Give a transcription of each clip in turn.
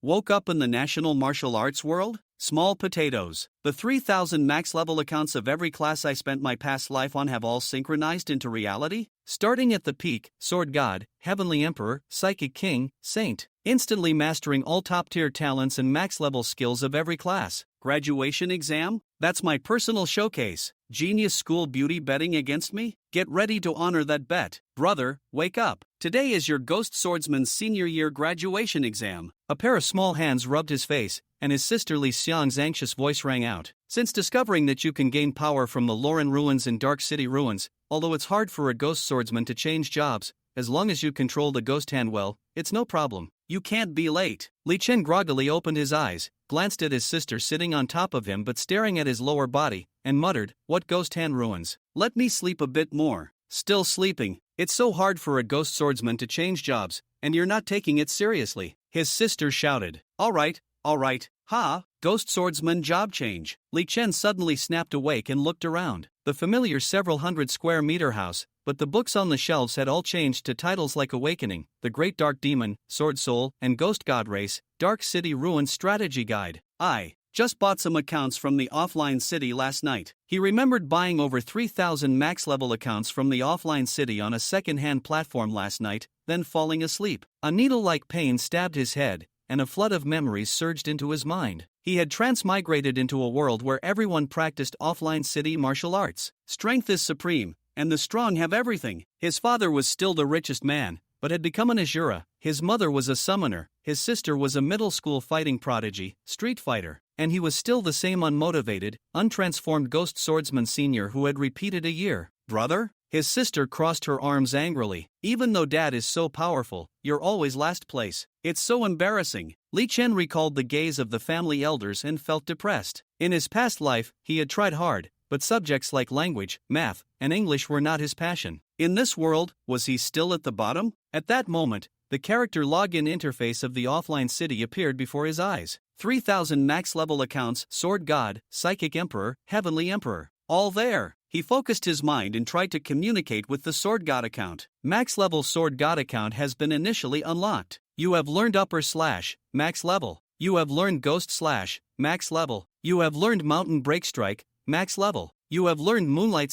Woke up in the national martial arts world? Small potatoes. The 3,000 max level accounts of every class I spent my past life on have all synchronized into reality? Starting at the peak, Sword God, Heavenly Emperor, Psychic King, Saint. Instantly mastering all top-tier talents and max-level skills of every class. Graduation exam? That's my personal showcase. Genius school beauty betting against me? Get ready to honor that bet. Brother, wake up. Today is your Ghost Swordsman's senior year graduation exam. A pair of small hands rubbed his face, and his sister Li Xiang's anxious voice rang out. Since discovering that you can gain power from the Lauren ruins and Dark City ruins, although it's hard for a ghost swordsman to change jobs, as long as you control the ghost hand well, it's no problem. You can't be late. Li Chen groggily opened his eyes, glanced at his sister sitting on top of him but staring at his lower body, and muttered, "What ghost hand ruins? Let me sleep a bit more." Still sleeping. It's so hard for a ghost swordsman to change jobs, and you're not taking it seriously. His sister shouted. All right. Ha, ghost swordsman job change. Li Chen suddenly snapped awake and looked around. The familiar several hundred square meter house, but the books on the shelves had all changed to titles like Awakening, The Great Dark Demon, Sword Soul, and Ghost God Race, Dark City Ruin Strategy Guide. I just bought some accounts from the offline city last night. He remembered buying over 3,000 max level accounts from the offline city on a second-hand platform last night, then falling asleep. A needle-like pain stabbed his head, and a flood of memories surged into his mind. He had transmigrated into a world where everyone practiced offline city martial arts. Strength is supreme, and the strong have everything. His father was still the richest man, but had become an Ashura. His mother was a summoner, his sister was a middle school fighting prodigy, street fighter, and he was still the same unmotivated, untransformed ghost swordsman senior who had repeated a year. Brother? His sister crossed her arms angrily. Even though dad is so powerful, you're always last place. It's so embarrassing. Li Chen recalled the gaze of the family elders and felt depressed. In his past life, he had tried hard, but subjects like language, math, and English were not his passion. In this world, was he still at the bottom? At that moment, the character login interface of the offline city appeared before his eyes. 3,000 max level accounts, Sword God, Psychic Emperor, Heavenly Emperor. All there. He focused his mind and tried to communicate with the Sword God account. Max level Sword God account has been initially unlocked. You have learned max level. You have learned Ghost max level. You have learned Mountain Break Strike, max level. You have learned Moonlight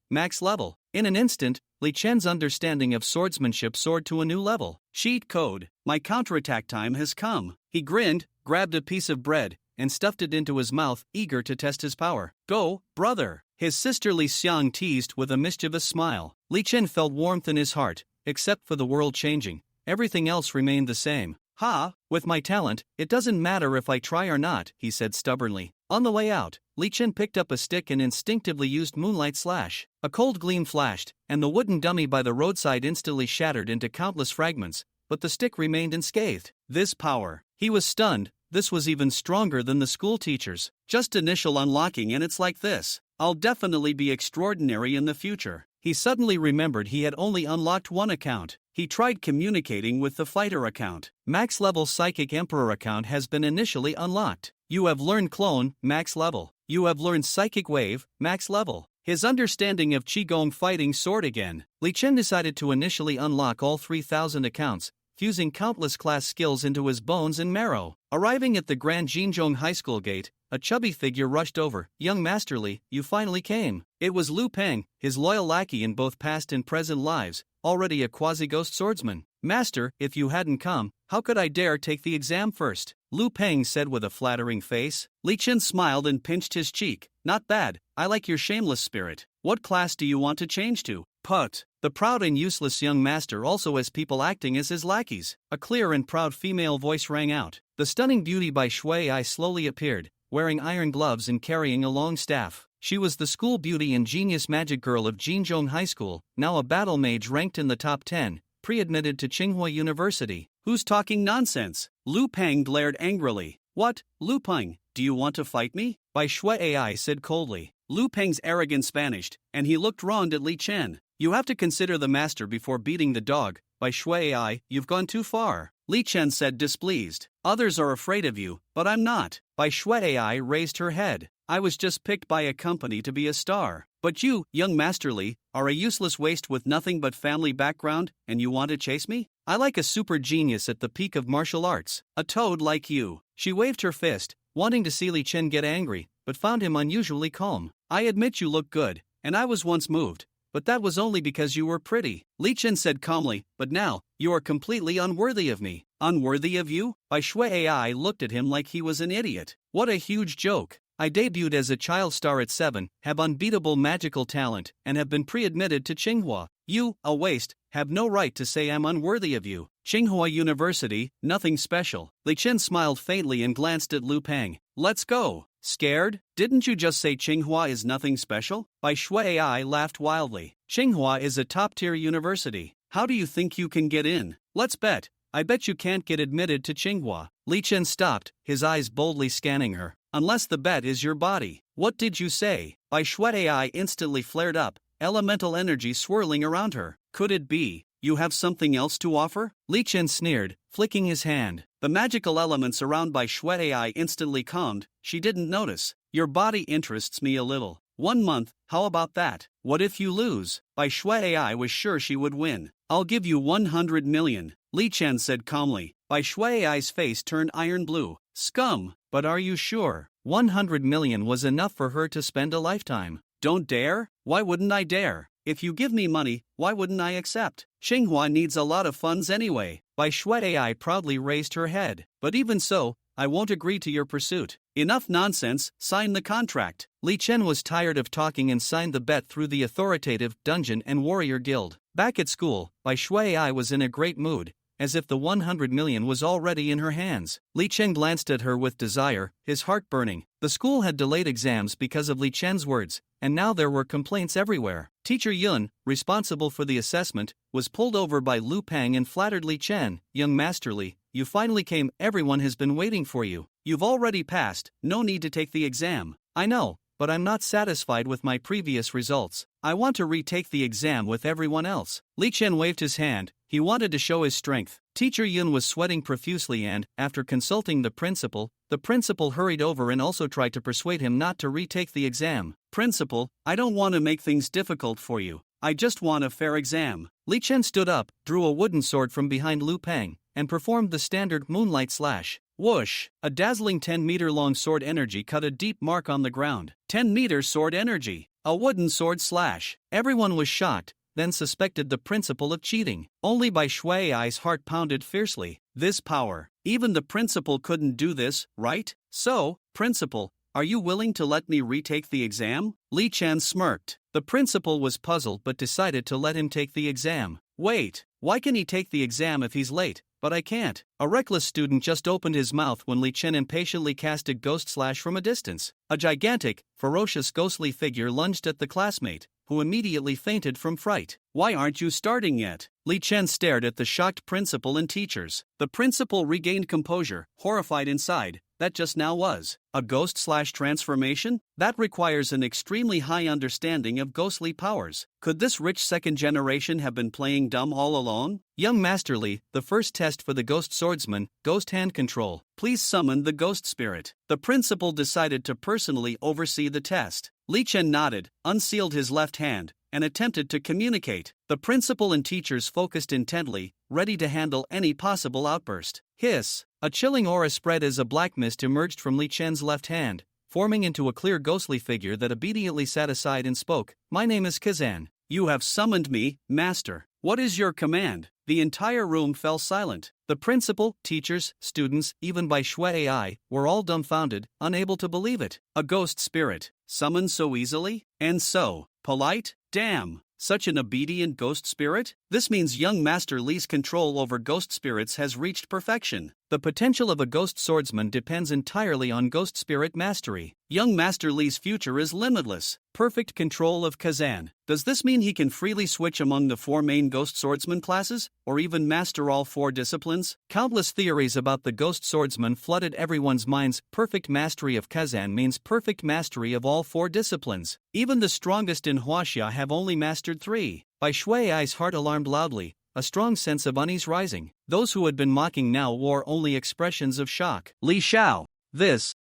max level. In an instant, Li Chen's understanding of swordsmanship soared to a new level. Cheat code. My counterattack time has come. He grinned, grabbed a piece of bread, and stuffed it into his mouth, eager to test his power. Go, brother. His sister Li Xiang teased with a mischievous smile. Li Chen felt warmth in his heart, except for the world changing. Everything else remained the same. Ha, with my talent, it doesn't matter if I try or not, he said stubbornly. On the way out, Li Chen picked up a stick and instinctively used Moonlight Slash. A cold gleam flashed, and the wooden dummy by the roadside instantly shattered into countless fragments, but the stick remained unscathed. This power. He was stunned. This was even stronger than the school teachers. Just initial unlocking and it's like this. I'll definitely be extraordinary in the future. He suddenly remembered he had only unlocked one account. He tried communicating with the fighter account. Max level Psychic Emperor account has been initially unlocked. You have learned Clone, max level. You have learned Psychic Wave, max level. His understanding of Qigong fighting soared again. Li Chen decided to initially unlock all 3,000 accounts, fusing countless class skills into his bones and marrow. Arriving at the Grand Jinzhong High School gate, a chubby figure rushed over. Young Master Li, you finally came. It was Lu Peng, his loyal lackey in both past and present lives, already a quasi-ghost swordsman. Master, if you hadn't come, how could I dare take the exam first? Lu Peng said with a flattering face. Li Chen smiled and pinched his cheek. Not bad, I like your shameless spirit. What class do you want to change to? Put. The proud and useless young master also has people acting as his lackeys. A clear and proud female voice rang out. The stunning beauty by Shui Ai slowly appeared, wearing iron gloves and carrying a long staff. She was the school beauty and genius magic girl of Jinzhong High School, now a battle mage ranked in the top 10, pre-admitted to Tsinghua University. Who's talking nonsense? Lu Peng glared angrily. What, Lu Peng, do you want to fight me? Bai Shui Ai said coldly. Lu Peng's arrogance vanished, and he looked round at Li Chen. You have to consider the master before beating the dog. Bai Shui Ai, you've gone too far. Li Chen said displeased. Others are afraid of you, but I'm not. Bai Shui Ai raised her head. I was just picked by a company to be a star. But you, young Master Li, are a useless waste with nothing but family background, and you want to chase me? I like a super genius at the peak of martial arts, a toad like you. She waved her fist, wanting to see Li Chen get angry, but found him unusually calm. I admit you look good, and I was once moved, but that was only because you were pretty, Li Chen said calmly, but now, you are completely unworthy of me. Unworthy of you? Bai Shui Ai looked at him like he was an idiot. What a huge joke. I debuted as a child star at 7, have unbeatable magical talent, and have been pre-admitted to Tsinghua. You, a waste, have no right to say I'm unworthy of you. Tsinghua University, nothing special. Li Chen smiled faintly and glanced at Lu Peng. Let's go. Scared? Didn't you just say Tsinghua is nothing special? Bai Shui Ai laughed wildly. Tsinghua is a top-tier university. How do you think you can get in? Let's bet. I bet you can't get admitted to Tsinghua. Li Chen stopped, his eyes boldly scanning her. Unless the bet is your body. What did you say? Bai Shui Ai instantly flared up, elemental energy swirling around her. Could it be you have something else to offer? Li Chen sneered, flicking his hand. The magical elements around Bai Shui Ai instantly calmed. She didn't notice. Your body interests me a little. 1 month, how about that? What if you lose? Bai Shui Ai was sure she would win. I'll give you 100 million, Li Chen said calmly. Bai Shui Ai's face turned iron blue. Scum, but are you sure? 100 million was enough for her to spend a lifetime. Don't dare? Why wouldn't I dare? If you give me money, why wouldn't I accept? Tsinghua needs a lot of funds anyway. Bai Shui Ai proudly raised her head. But even so, I won't agree to your pursuit. Enough nonsense, sign the contract. Li Chen was tired of talking and signed the bet through the authoritative Dungeon and Warrior Guild. Back at school, Bai Shui Ai was in a great mood, as if the 100 million was already in her hands. Li Chen glanced at her with desire, his heart burning. The school had delayed exams because of Li Chen's words, and now there were complaints everywhere. Teacher Yun, responsible for the assessment, was pulled over by Lu Peng and flattered Li Chen. Young Master Li, you finally came, everyone has been waiting for you. You've already passed, no need to take the exam. I know, but I'm not satisfied with my previous results. I want to retake the exam with everyone else. Li Chen waved his hand. He wanted to show his strength. Teacher Yun was sweating profusely and, after consulting the principal hurried over and also tried to persuade him not to retake the exam. Principal, I don't want to make things difficult for you. I just want a fair exam. Li Chen stood up, drew a wooden sword from behind Lu Peng, and performed the standard moonlight slash. Whoosh! A dazzling 10-meter-long sword energy cut a deep mark on the ground. 10-meter sword energy! A wooden sword slash! Everyone was shocked, then suspected the principal of cheating. Only Bai Shui Ai's heart pounded fiercely. This power. Even the principal couldn't do this, right? So, principal, are you willing to let me retake the exam? Li Chen smirked. The principal was puzzled but decided to let him take the exam. Wait, why can he take the exam if he's late? But I can't. A reckless student just opened his mouth when Li Chen impatiently casted Ghost Slash from a distance. A gigantic, ferocious ghostly figure lunged at the classmate, who immediately fainted from fright. Why aren't you starting yet? Li Chen stared at the shocked principal and teachers. The principal regained composure, horrified inside. That just now was a Ghost Slash transformation? That requires an extremely high understanding of ghostly powers. Could this rich second generation have been playing dumb all along? Young Master Li, the first test for the Ghost Swordsman, Ghost Hand Control. Please summon the Ghost Spirit. The principal decided to personally oversee the test. Li Chen nodded, unsealed his left hand, and attempted to communicate. The principal and teachers focused intently, ready to handle any possible outburst. Hiss! A chilling aura spread as a black mist emerged from Li Chen's left hand, forming into a clear ghostly figure that obediently sat aside and spoke. My name is Kazan. You have summoned me, Master. What is your command? The entire room fell silent. The principal, teachers, students, even Bai Shui Ai, were all dumbfounded, unable to believe it. A ghost spirit, summoned so easily? And so polite? Damn! Such an obedient ghost spirit? This means young Master Li's control over ghost spirits has reached perfection. The potential of a ghost swordsman depends entirely on ghost spirit mastery. Young Master Li's future is limitless. Perfect control of Kazan. Does this mean he can freely switch among the 4 main ghost swordsman classes, or even master all 4 disciplines? Countless theories about the ghost swordsman flooded everyone's minds. Perfect mastery of Kazan means perfect mastery of all 4 disciplines. Even the strongest in Huaxia have only mastered 3. Bai Shui Ai's heart alarmed loudly, a strong sense of unease rising. Those who had been mocking now wore only expressions of shock. Li Xiao.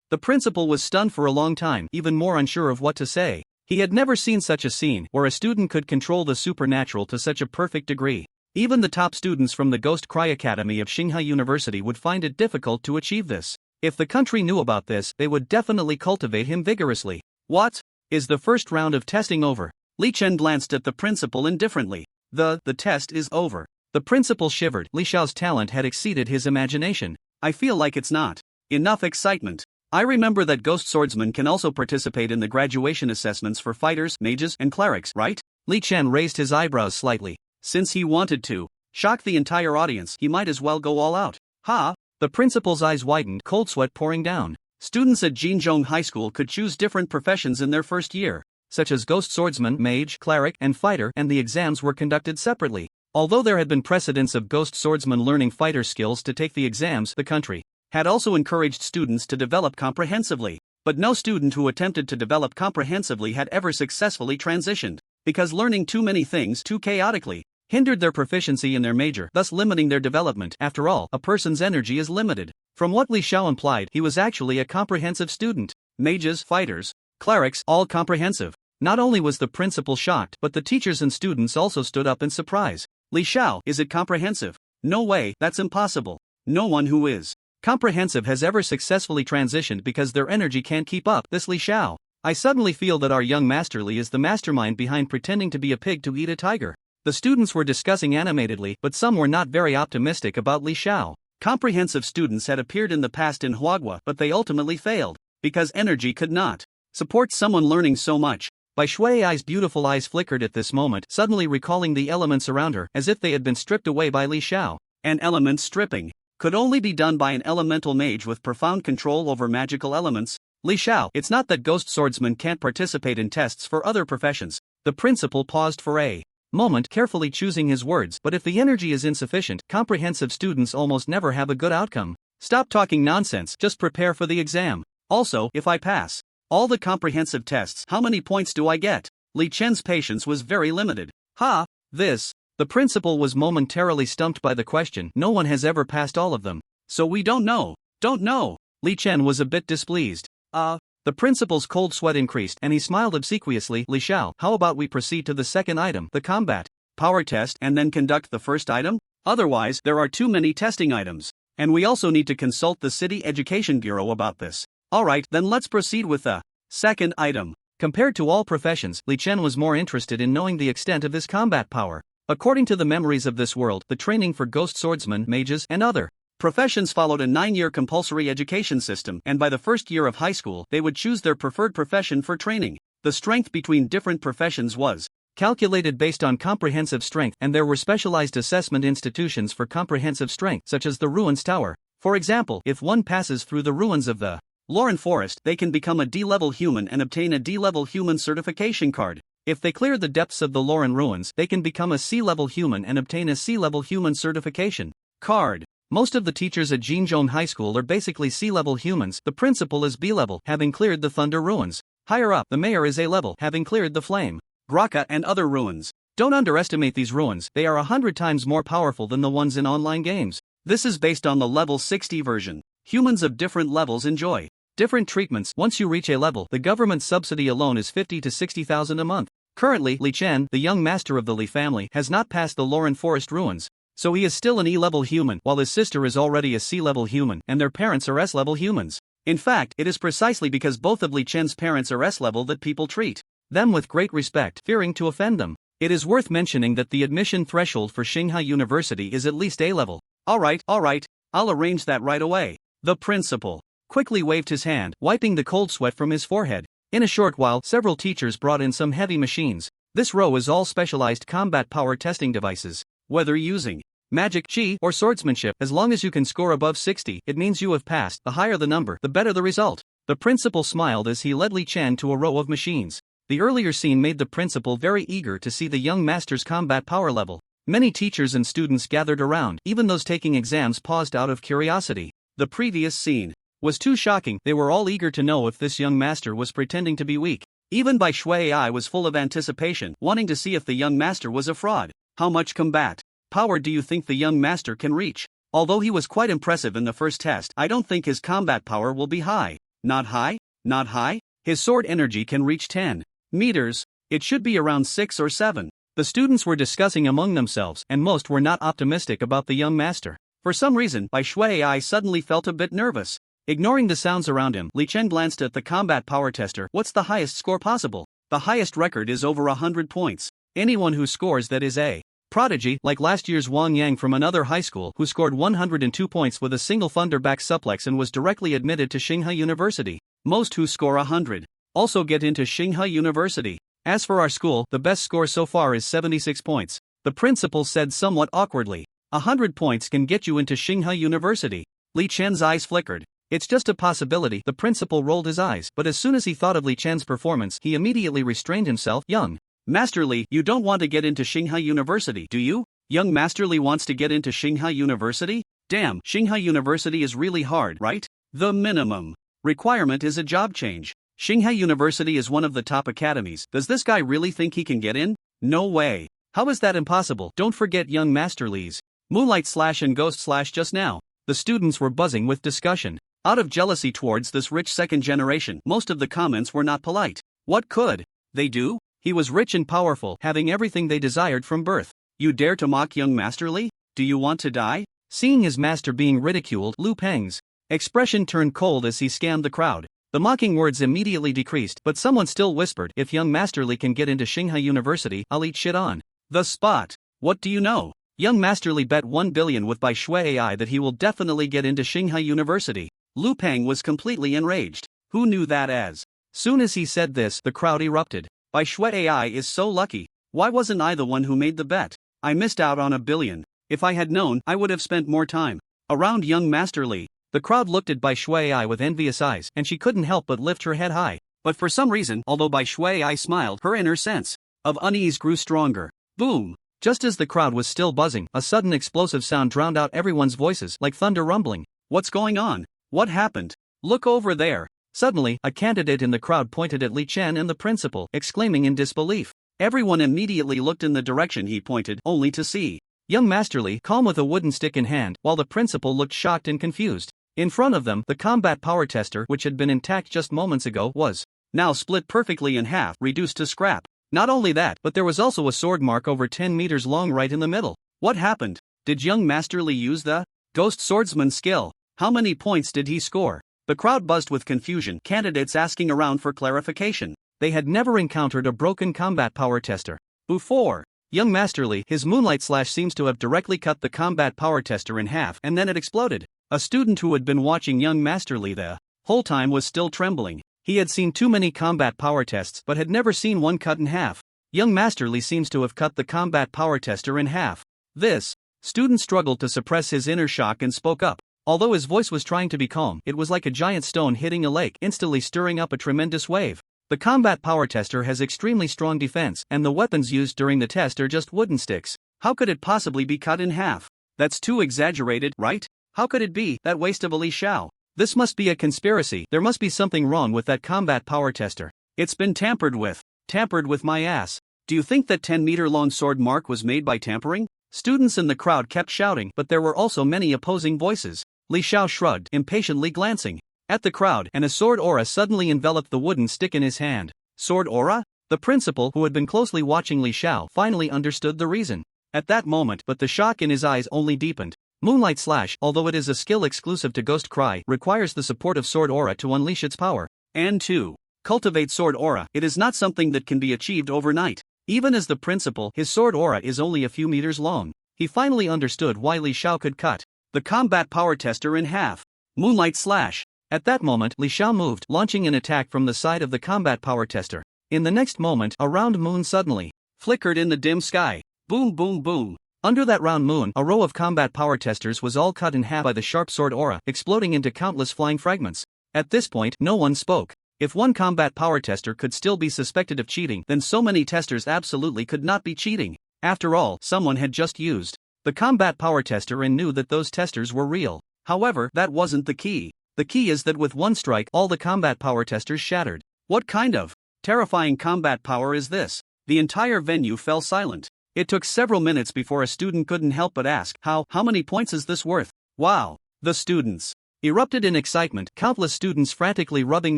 The principal was stunned for a long time, even more unsure of what to say. He had never seen such a scene where a student could control the supernatural to such a perfect degree. Even the top students from the Ghost Cry Academy of Shanghai University would find it difficult to achieve this. If the country knew about this, they would definitely cultivate him vigorously. What? Is the first round of testing over? Li Chen glanced at the principal indifferently. The test is over. The principal shivered. Li Xiao's talent had exceeded his imagination. I feel like it's not enough excitement. I remember that ghost swordsmen can also participate in the graduation assessments for fighters, mages, and clerics, right? Li Chen raised his eyebrows slightly. Since he wanted to shock the entire audience, he might as well go all out. Ha! The principal's eyes widened, cold sweat pouring down. Students at Jinzhong High School could choose different professions in their first year, such as ghost swordsman, mage, cleric, and fighter, and the exams were conducted separately. Although there had been precedents of ghost swordsmen learning fighter skills to take the exams, the country had also encouraged students to develop comprehensively. But no student who attempted to develop comprehensively had ever successfully transitioned, because learning too many things too chaotically hindered their proficiency in their major, thus limiting their development. After all, a person's energy is limited. From what Li Xiao implied, he was actually a comprehensive student. Mages, fighters, clerics, all comprehensive. Not only was the principal shocked, but the teachers and students also stood up in surprise. Li Xiao, is it comprehensive? No way, that's impossible. No one who is comprehensive has ever successfully transitioned because their energy can't keep up. This Li Xiao. I suddenly feel that our young Master Li is the mastermind behind pretending to be a pig to eat a tiger. The students were discussing animatedly, but some were not very optimistic about Li Xiao. Comprehensive students had appeared in the past in Huagua, but they ultimately failed, because energy could not support someone learning so much. Bai Shui's beautiful eyes flickered at this moment, suddenly recalling the elements around her, as if they had been stripped away by Li Xiao. An element stripping could only be done by an elemental mage with profound control over magical elements. Li Xiao, it's not that ghost swordsmen can't participate in tests for other professions. The principal paused for a moment, carefully choosing his words, but if the energy is insufficient, comprehensive students almost never have a good outcome. Stop talking nonsense, just prepare for the exam. Also, if I pass all the comprehensive tests, how many points do I get? Li Chen's patience was very limited. Ha! This. The principal was momentarily stumped by the question. No one has ever passed all of them. So we don't know. Don't know. Li Chen was a bit displeased. The principal's cold sweat increased, and he smiled obsequiously. Li Xiao, how about we proceed to the second item, the combat power test, and then conduct the first item? Otherwise, there are too many testing items. And we also need to consult the City Education Bureau about this. Alright, then let's proceed with the second item. Compared to all professions, Li Chen was more interested in knowing the extent of his combat power. According to the memories of this world, the training for ghost swordsmen, mages, and other professions followed a 9-year compulsory education system, and by the first year of high school, they would choose their preferred profession for training. The strength between different professions was calculated based on comprehensive strength, and there were specialized assessment institutions for comprehensive strength, such as the Ruins Tower. For example, if one passes through the ruins of the Lauren Forest, they can become a D-level human and obtain a D-level human certification card. If they clear the depths of the Lauren ruins, they can become a C-level human and obtain a C-level human certification card. Most of the teachers at Jinzhong High School are basically C-level humans. The principal is B-level, having cleared the Thunder ruins. Higher up, the mayor is A-level, having cleared the Flame, Graka, and other ruins. Don't underestimate these ruins, they are 100 times more powerful than the ones in online games. This is based on the level 60 version. Humans of different levels enjoy different treatments. Once you reach A-level, the government subsidy alone is 50 to 60,000 a month. Currently, Li Chen, the young master of the Li family, has not passed the Lauren Forest ruins. So he is still an E-level human, while his sister is already a C-level human, and their parents are S-level humans. In fact, it is precisely because both of Li Chen's parents are S-level that people treat them with great respect, fearing to offend them. It is worth mentioning that the admission threshold for Shanghai University is at least A-level. Alright, I'll arrange that right away. The principal quickly waved his hand, wiping the cold sweat from his forehead. In a short while, several teachers brought in some heavy machines. This row is all specialized combat power testing devices. Whether using magic, chi, or swordsmanship, as long as you can score above 60, it means you have passed. The higher the number, the better the result. The principal smiled as he led Li Chen to a row of machines. The earlier scene made the principal very eager to see the young master's combat power level. Many teachers and students gathered around, even those taking exams paused out of curiosity. The previous scene was too shocking. They were all eager to know if this young master was pretending to be weak. Even Bai Shui was full of anticipation, wanting to see if the young master was a fraud. How much combat power do you think the young master can reach? Although he was quite impressive in the first test, I don't think his combat power will be high. Not high? Not high? His sword energy can reach 10 meters. It should be around 6 or 7. The students were discussing among themselves, and most were not optimistic about the young master. For some reason, Bai Shui suddenly felt a bit nervous. Ignoring the sounds around him, Li Chen glanced at the combat power tester. What's the highest score possible? The highest record is over 100 points. Anyone who scores that is a prodigy, like last year's Wang Yang from another high school who scored 102 points with a single thunderback suplex and was directly admitted to Tsinghua University. Most who score 100 also get into Tsinghua University. As for our school, the best score so far is 76 points. The principal said somewhat awkwardly. 100 points can get you into Tsinghua University. Li Chen's eyes flickered. It's just a possibility. The principal rolled his eyes, but as soon as he thought of Li Chen's performance, he immediately restrained himself. Young Master Li, you don't want to get into Tsinghua University, do you? Young Master Li wants to get into Tsinghua University? Damn, Tsinghua University is really hard, right? The minimum requirement is a job change. Tsinghua University is one of the top academies. Does this guy really think he can get in? No way. How is that impossible? Don't forget young Master Li's Moonlight Slash and Ghost Slash just now. The students were buzzing with discussion. Out of jealousy towards this rich second generation, most of the comments were not polite. What could they do? He was rich and powerful, having everything they desired from birth. You dare to mock young Master Li? Do you want to die? Seeing his master being ridiculed, Lu Peng's expression turned cold as he scanned the crowd. The mocking words immediately decreased, but someone still whispered, if young Master Li can get into Tsinghua University, I'll eat shit on the spot. What do you know? Young Master Li bet 1 billion with Bai Shui that he will definitely get into Tsinghua University. Lu Peng was completely enraged. Who knew that? As soon as he said this, the crowd erupted. Bai Shui is so lucky. Why wasn't I the one who made the bet? I missed out on 1 billion. If I had known, I would have spent more time around young Master Li. The crowd looked at Bai Shui with envious eyes, and she couldn't help but lift her head high. But for some reason, although Bai Shui smiled, her inner sense of unease grew stronger. Boom! Just as the crowd was still buzzing, a sudden explosive sound drowned out everyone's voices like thunder rumbling. What's going on? What happened? Look over there. Suddenly, a candidate in the crowd pointed at Li Chen and the principal, exclaiming in disbelief. Everyone immediately looked in the direction he pointed, only to see young Master Li calm with a wooden stick in hand, while the principal looked shocked and confused. In front of them, the combat power tester, which had been intact just moments ago, was now split perfectly in half, reduced to scrap. Not only that, but there was also a sword mark over 10 meters long right in the middle. What happened? Did young Master Li use the ghost swordsman skill? How many points did he score? The crowd buzzed with confusion, candidates asking around for clarification. They had never encountered a broken combat power tester before. Young Master Li, his Moonlight Slash seems to have directly cut the combat power tester in half, and then it exploded. A student who had been watching young Master Li the whole time was still trembling. He had seen too many combat power tests but had never seen one cut in half. Young Master Li seems to have cut the combat power tester in half. This student struggled to suppress his inner shock and spoke up. Although his voice was trying to be calm, it was like a giant stone hitting a lake, instantly stirring up a tremendous wave. The combat power tester has extremely strong defense, and the weapons used during the test are just wooden sticks. How could it possibly be cut in half? That's too exaggerated, right? How could it be that waste of a Li Xiao? This must be a conspiracy. There must be something wrong with that combat power tester. It's been tampered with. Tampered with my ass. Do you think that 10-meter-long sword mark was made by tampering? Students in the crowd kept shouting, but there were also many opposing voices. Li Xiao shrugged, impatiently glancing at the crowd, and a sword aura suddenly enveloped the wooden stick in his hand. Sword aura? The principal, who had been closely watching Li Xiao, finally understood the reason at that moment, but the shock in his eyes only deepened. Moonlight Slash, although it is a skill exclusive to Ghost Cry, requires the support of Sword Aura to unleash its power. And to cultivate Sword Aura, it is not something that can be achieved overnight. Even as the principal, his Sword Aura is only a few meters long. He finally understood why Li Xiao could cut the combat power tester in half. Moonlight Slash. At that moment, Li Xiao moved, launching an attack from the side of the combat power tester. In the next moment, a round moon suddenly flickered in the dim sky. Boom boom boom. Under that round moon, a row of combat power testers was all cut in half by the sharp sword aura, exploding into countless flying fragments. At this point, no one spoke. If one combat power tester could still be suspected of cheating, then so many testers absolutely could not be cheating. After all, someone had just used the combat power tester and knew that those testers were real. However, that wasn't the key. The key is that with one strike, all the combat power testers shattered. What kind of terrifying combat power is this? The entire venue fell silent. It took several minutes before a student couldn't help but ask, how many points is this worth? Wow! The students erupted in excitement, countless students frantically rubbing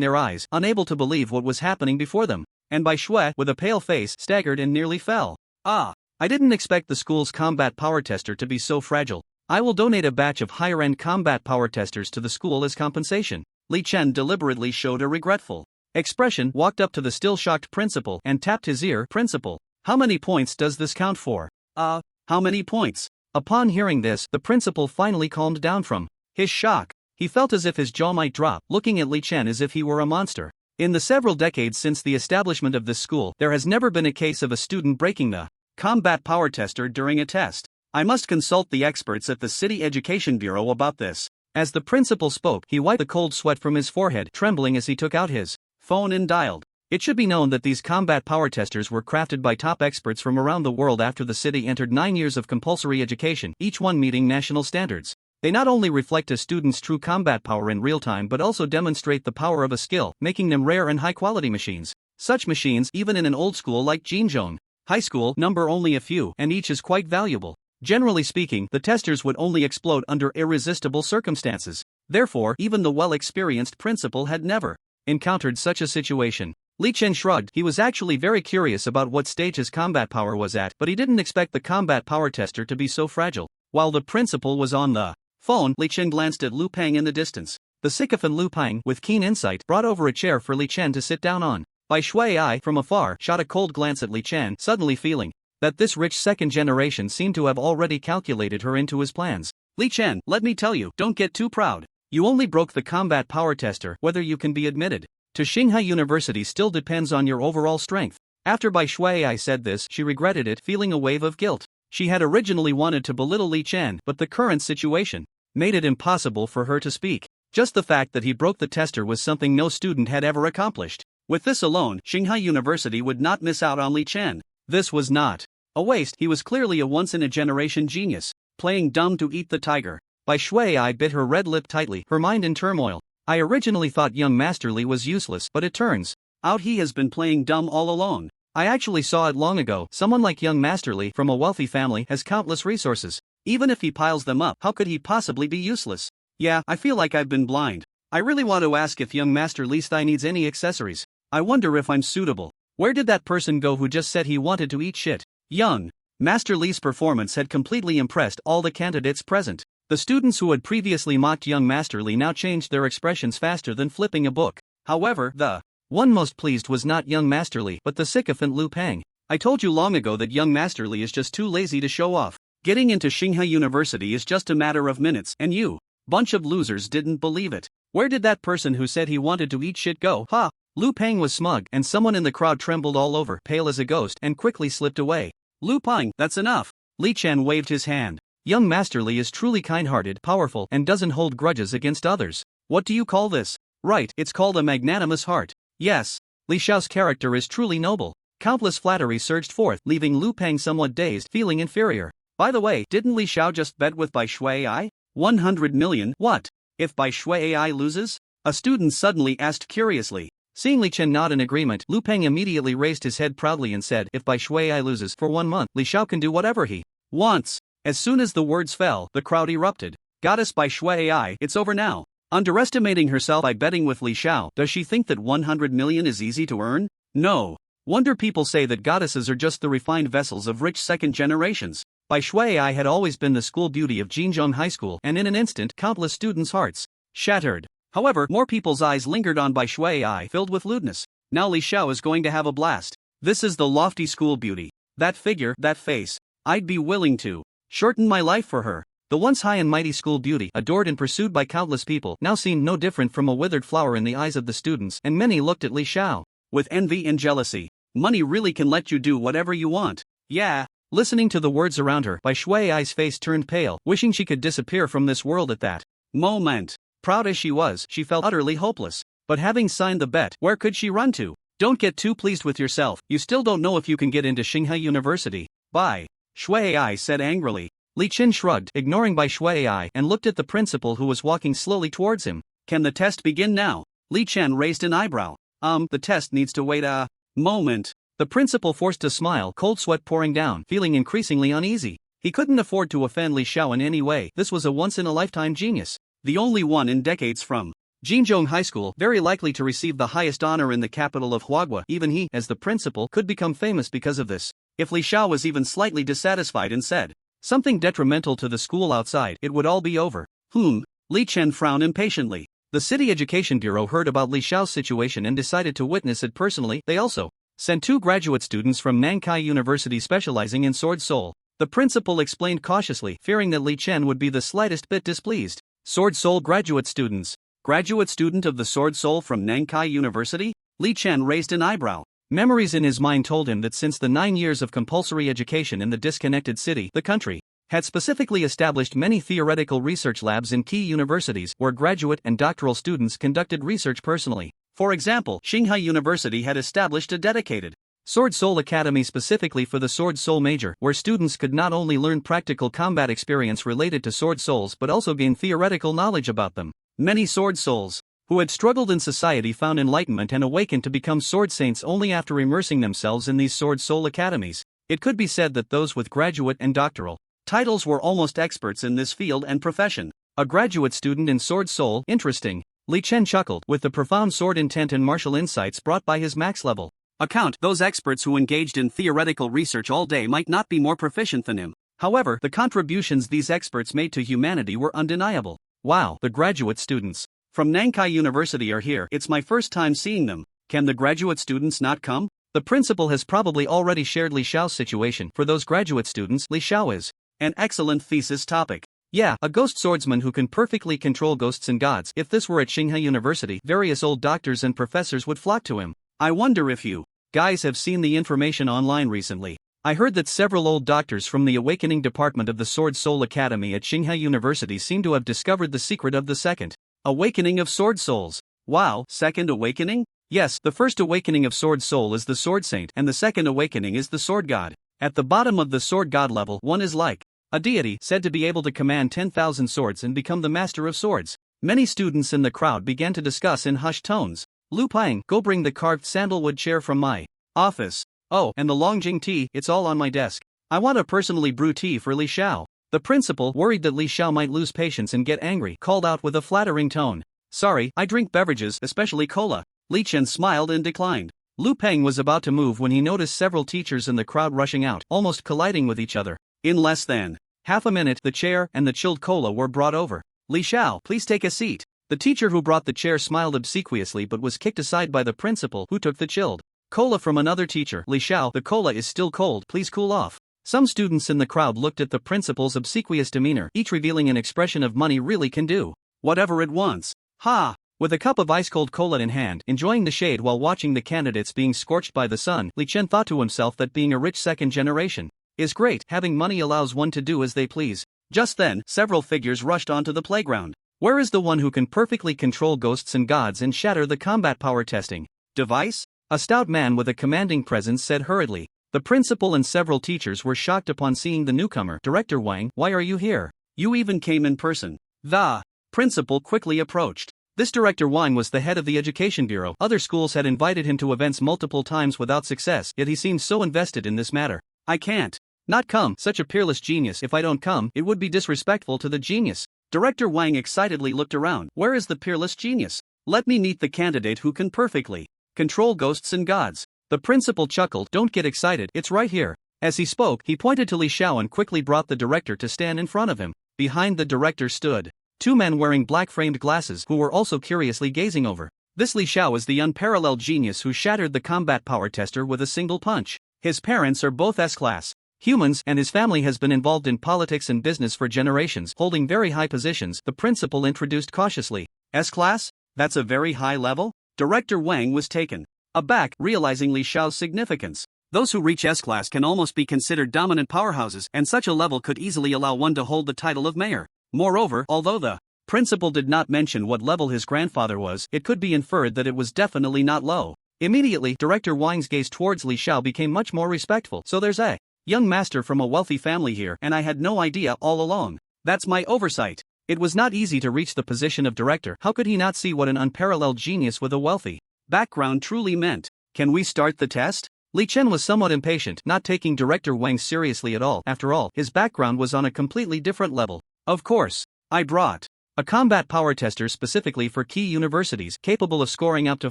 their eyes, unable to believe what was happening before them. And Bai Shui, with a pale face, staggered and nearly fell. Ah, I didn't expect the school's combat power tester to be so fragile. I will donate a batch of higher-end combat power testers to the school as compensation. Li Chen deliberately showed a regretful expression, walked up to the still shocked principal and tapped his ear. Principal, how many points does this count for? How many points? Upon hearing this, the principal finally calmed down from his shock. He felt as if his jaw might drop, looking at Li Chen as if he were a monster. In the several decades since the establishment of this school, there has never been a case of a student breaking the combat power tester during a test. I must consult the experts at the City Education Bureau about this. As the principal spoke, he wiped the cold sweat from his forehead, trembling as he took out his phone and dialed. It should be known that these combat power testers were crafted by top experts from around the world after the city entered 9 years of compulsory education, each one meeting national standards. They not only reflect a student's true combat power in real time but also demonstrate the power of a skill, making them rare and high-quality machines. Such machines, even in an old school like Jinzhong High School, number only a few, and each is quite valuable. Generally speaking, the testers would only explode under irresistible circumstances. Therefore, even the well-experienced principal had never encountered such a situation. Li Chen shrugged. He was actually very curious about what stage his combat power was at, but he didn't expect the combat power tester to be so fragile. While the principal was on the phone, Li Chen glanced at Lu Peng in the distance. The sycophant Lu Peng, with keen insight, brought over a chair for Li Chen to sit down on. Bai Shui, from afar, shot a cold glance at Li Chen, suddenly feeling that this rich second generation seemed to have already calculated her into his plans. Li Chen, let me tell you, don't get too proud. You only broke the combat power tester. Whether you can be admitted to Xinghai University still depends on your overall strength. After Bai Shui said this, she regretted it, feeling a wave of guilt. She had originally wanted to belittle Li Chen, but the current situation made it impossible for her to speak. Just the fact that he broke the tester was something no student had ever accomplished. With this alone, Xinghai University would not miss out on Li Chen. This was not a waste. He was clearly a once-in-a-generation genius. Playing dumb to eat the tiger. Bai Shui bit her red lip tightly, her mind in turmoil. I originally thought young Master Li was useless, but it turns out he has been playing dumb all along. I actually saw it long ago. Someone like young Master Li from a wealthy family has countless resources. Even if he piles them up, how could he possibly be useless? Yeah, I feel like I've been blind. I really want to ask if young Master Li's thigh needs any accessories. I wonder if I'm suitable. Where did that person go who just said he wanted to eat shit? Young Master Li's performance had completely impressed all the candidates present. The students who had previously mocked young Master Li now changed their expressions faster than flipping a book. However, the one most pleased was not young Master Li, but the sycophant Lu Peng. I told you long ago that young Master Li is just too lazy to show off. Getting into Xinghai University is just a matter of minutes, and you bunch of losers didn't believe it. Where did that person who said he wanted to eat shit go? Ha! Lu Peng was smug, and someone in the crowd trembled all over, pale as a ghost, and quickly slipped away. Lu Peng, that's enough. Li Chen waved his hand. Young Master Li is truly kind-hearted, powerful, and doesn't hold grudges against others. What do you call this? Right, it's called a magnanimous heart. Yes, Li Xiao's character is truly noble. Countless flatteries surged forth, leaving Lu Peng somewhat dazed, feeling inferior. By the way, didn't Li Xiao just bet with Bai Shui? 100 million? What? If Bai Shui loses? A student suddenly asked curiously. Seeing Li Chen nod in agreement, Lu Peng immediately raised his head proudly and said, if Bai Shui loses for 1 month, Li Xiao can do whatever he wants. As soon as the words fell, the crowd erupted. Goddess Bai Shui, it's over now. Underestimating herself by betting with Li Xiao, does she think that 100 million is easy to earn? No. Wonder people say that goddesses are just the refined vessels of rich second generations. Bai Shui had always been the school beauty of Jinzhong High School, and in an instant, countless students' hearts shattered. However, more people's eyes lingered on Bai Shui, filled with lewdness. Now Li Xiao is going to have a blast. This is the lofty school beauty. That figure, that face. I'd be willing to shorten my life for her. The once high and mighty school beauty, adored and pursued by countless people, now seemed no different from a withered flower in the eyes of the students, and many looked at Li Xiao with envy and jealousy. Money really can let you do whatever you want. Yeah. Listening to the words around her, Bai Shui's face turned pale, wishing she could disappear from this world at that moment. Proud as she was, she felt utterly hopeless. But having signed the bet, where could she run to? Don't get too pleased with yourself. You still don't know if you can get into Xinghai University. Bai Shui said angrily. Li Chen shrugged, ignoring Bai Shui, and looked at the principal who was walking slowly towards him. Can the test begin now? Li Chen raised an eyebrow. The test needs to wait a moment. The principal forced a smile, cold sweat pouring down, feeling increasingly uneasy. He couldn't afford to offend Li Xiao in any way. This was a once-in-a-lifetime genius. The only one in decades from Jinzhong High School, very likely to receive the highest honor in the capital of Huagua. Even he, as the principal, could become famous because of this. If Li Xiao was even slightly dissatisfied and said something detrimental to the school outside, it would all be over. Li Chen frowned impatiently. The City Education Bureau heard about Li Xiao's situation and decided to witness it personally. They also sent 2 graduate students from Nankai University specializing in Sword Soul. The principal explained cautiously, fearing that Li Chen would be the slightest bit displeased. Sword Soul graduate students. Graduate student of the Sword Soul from Nankai University? Li Chen raised an eyebrow. Memories in his mind told him that since the 9 years of compulsory education in the disconnected city, the country had specifically established many theoretical research labs in key universities where graduate and doctoral students conducted research personally. For example, Xinghai University had established a dedicated Sword Soul Academy specifically for the Sword Soul major, where students could not only learn practical combat experience related to Sword Souls but also gain theoretical knowledge about them. Many Sword Souls who had struggled in society found enlightenment and awakened to become Sword Saints only after immersing themselves in these Sword Soul Academies. It could be said that those with graduate and doctoral titles were almost experts in this field and profession. A graduate student in Sword Soul, interesting. Li Chen chuckled with the profound sword intent and martial insights brought by his max level account. Those experts who engaged in theoretical research all day might not be more proficient than him. However, the contributions these experts made to humanity were undeniable. Wow, the graduate students from Nankai University are here. It's my first time seeing them. Can the graduate students not come? The principal has probably already shared Li Xiao's situation. For those graduate students, Li Xiao is an excellent thesis topic. Yeah, a ghost swordsman who can perfectly control ghosts and gods. If this were at Xinghai University, various old doctors and professors would flock to him. I wonder if you guys have seen the information online recently. I heard that several old doctors from the Awakening Department of the Sword Soul Academy at Xinghai University seem to have discovered the secret of the second awakening of Sword Souls. Wow, second awakening? Yes, the first awakening of Sword Soul is the Sword Saint, and the second awakening is the Sword God. At the bottom of the Sword God level, one is like a deity said to be able to command 10,000 swords and become the master of swords. Many students in the crowd began to discuss in hushed tones. Lu Pang, go bring the carved sandalwood chair from my office. Oh, and the Longjing tea, it's all on my desk. I want to personally brew tea for Li Xiao. The principal, worried that Li Xiao might lose patience and get angry, called out with a flattering tone. Sorry, I drink beverages, especially cola. Li Chen smiled and declined. Lu Peng was about to move when he noticed several teachers in the crowd rushing out, almost colliding with each other. In less than half a minute, the chair and the chilled cola were brought over. Li Xiao, please take a seat. The teacher who brought the chair smiled obsequiously but was kicked aside by the principal, who took the chilled cola from another teacher. Li Xiao, the cola is still cold, please cool off. Some students in the crowd looked at the principal's obsequious demeanor, each revealing an expression of money really can do whatever it wants. Ha! With a cup of ice-cold cola in hand, enjoying the shade while watching the candidates being scorched by the sun, Li Chen thought to himself that being a rich second generation is great. Having money allows one to do as they please. Just then, several figures rushed onto the playground. Where is the one who can perfectly control ghosts and gods and shatter the combat power testing device? A stout man with a commanding presence said hurriedly. The principal and several teachers were shocked upon seeing the newcomer. Director Wang, why are you here? You even came in person. The principal quickly approached. This Director Wang was the head of the Education Bureau. Other schools had invited him to events multiple times without success, yet he seemed so invested in this matter. I can't not come, such a peerless genius. If I don't come, it would be disrespectful to the genius. Director Wang excitedly looked around. Where is the peerless genius? Let me meet the candidate who can perfectly control ghosts and gods. The principal chuckled. Don't get excited, it's right here. As he spoke, he pointed to Li Xiao and quickly brought the director to stand in front of him. Behind the director stood two men wearing black-framed glasses who were also curiously gazing over. This Li Xiao is the unparalleled genius who shattered the combat power tester with a single punch. His parents are both S-class humans, and his family has been involved in politics and business for generations, holding very high positions. The principal introduced cautiously. S-class? That's a very high level? Director Wang was taken aback, realizing Li Xiao's significance. Those who reach S-class can almost be considered dominant powerhouses, and such a level could easily allow one to hold the title of mayor. Moreover, although the principal did not mention what level his grandfather was, it could be inferred that it was definitely not low. Immediately, Director Wang's gaze towards Li Xiao became much more respectful. So there's a young master from a wealthy family here, and I had no idea all along. That's my oversight. It was not easy to reach the position of director. How could he not see what an unparalleled genius with a wealthy background truly meant? Can we start the test? Li Chen was somewhat impatient, not taking Director Wang seriously at all. After all, his background was on a completely different level. Of course, I brought a combat power tester specifically for key universities, capable of scoring up to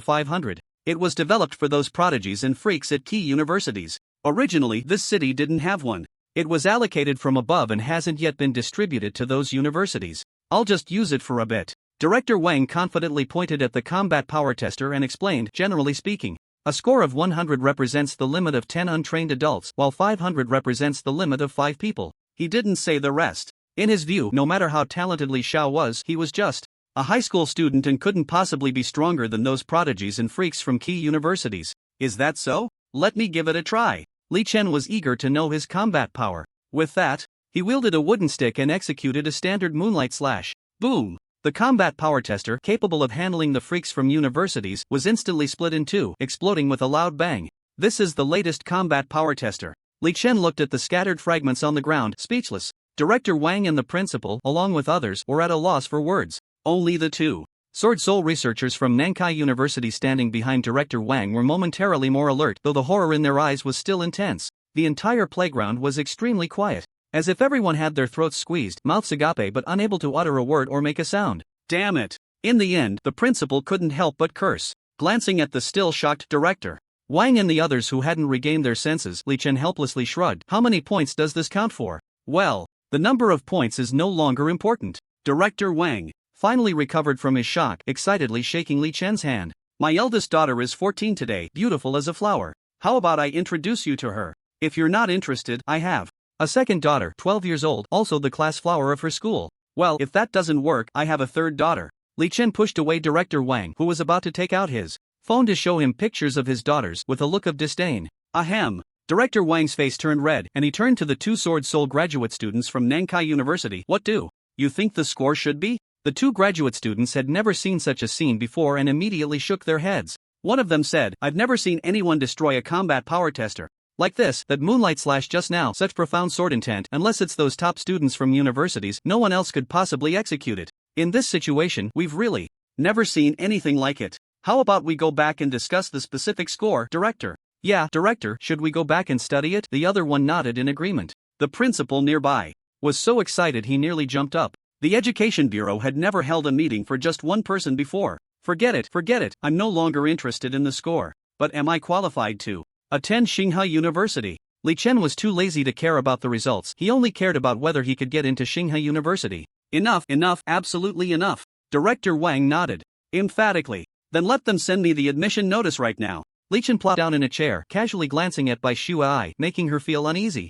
500. It was developed for those prodigies and freaks at key universities. Originally, this city didn't have one. It was allocated from above and hasn't yet been distributed to those universities. I'll just use it for a bit. Director Wang confidently pointed at the combat power tester and explained, generally speaking, a score of 100 represents the limit of 10 untrained adults, while 500 represents the limit of 5 people. He didn't say the rest. In his view, no matter how talented Li Xiao was, he was just a high school student and couldn't possibly be stronger than those prodigies and freaks from key universities. Is that so? Let me give it a try. Li Chen was eager to know his combat power. With that, he wielded a wooden stick and executed a standard moonlight slash. Boom! The combat power tester, capable of handling the freaks from universities, was instantly split in two, exploding with a loud bang. This is the latest combat power tester. Li Chen looked at the scattered fragments on the ground, speechless. Director Wang and the principal, along with others, were at a loss for words. Only the two Sword Soul researchers from Nankai University standing behind Director Wang were momentarily more alert, though the horror in their eyes was still intense. The entire playground was extremely quiet, as if everyone had their throats squeezed, mouths agape but unable to utter a word or make a sound. Damn it! In the end, the principal couldn't help but curse. Glancing at the still shocked director Wang and the others who hadn't regained their senses, Li Chen helplessly shrugged. How many points does this count for? Well, the number of points is no longer important. Director Wang finally recovered from his shock, excitedly shaking Li Chen's hand. My eldest daughter is 14 today, beautiful as a flower. How about I introduce you to her? If you're not interested, I have a second daughter, 12 years old, also the class flower of her school. Well, if that doesn't work, I have a third daughter. Li Chen pushed away Director Wang, who was about to take out his phone to show him pictures of his daughters, with a look of disdain. Ahem. Director Wang's face turned red, and he turned to the two Sword Soul graduate students from Nankai University. What do you think the score should be? The two graduate students had never seen such a scene before and immediately shook their heads. One of them said, I've never seen anyone destroy a combat power tester like this. That moonlight slash just now, such profound sword intent, unless it's those top students from universities, no one else could possibly execute it. In this situation, we've really never seen anything like it. How about we go back and discuss the specific score, Director? Yeah, Director, should we go back and study it? The other one nodded in agreement. The principal nearby was so excited he nearly jumped up. The Education Bureau had never held a meeting for just one person before. Forget it, I'm no longer interested in the score. But am I qualified to attend Xinghai University? Li Chen was too lazy to care about the results, he only cared about whether he could get into Xinghai University. Enough, absolutely enough. Director Wang nodded emphatically. Then let them send me the admission notice right now. Li Chen plopped down in a chair, casually glancing at Bai Shuai, making her feel uneasy.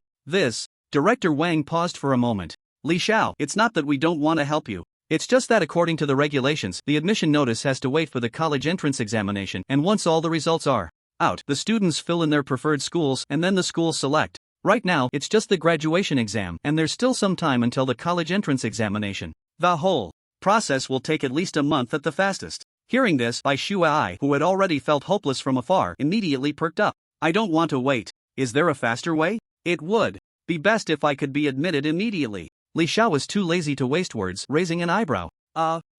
Director Wang paused for a moment. Li Xiao, it's not that we don't want to help you. It's just that according to the regulations, the admission notice has to wait for the college entrance examination, and once all the results are out, the students fill in their preferred schools and then the schools select. Right now, it's just the graduation exam, and there's still some time until the college entrance examination. The whole process will take at least a month at the fastest. Hearing this, Bai Shuai, who had already felt hopeless from afar, immediately perked up. I don't want to wait. Is there a faster way? It would be best if I could be admitted immediately. Li Xiao was too lazy to waste words, raising an eyebrow.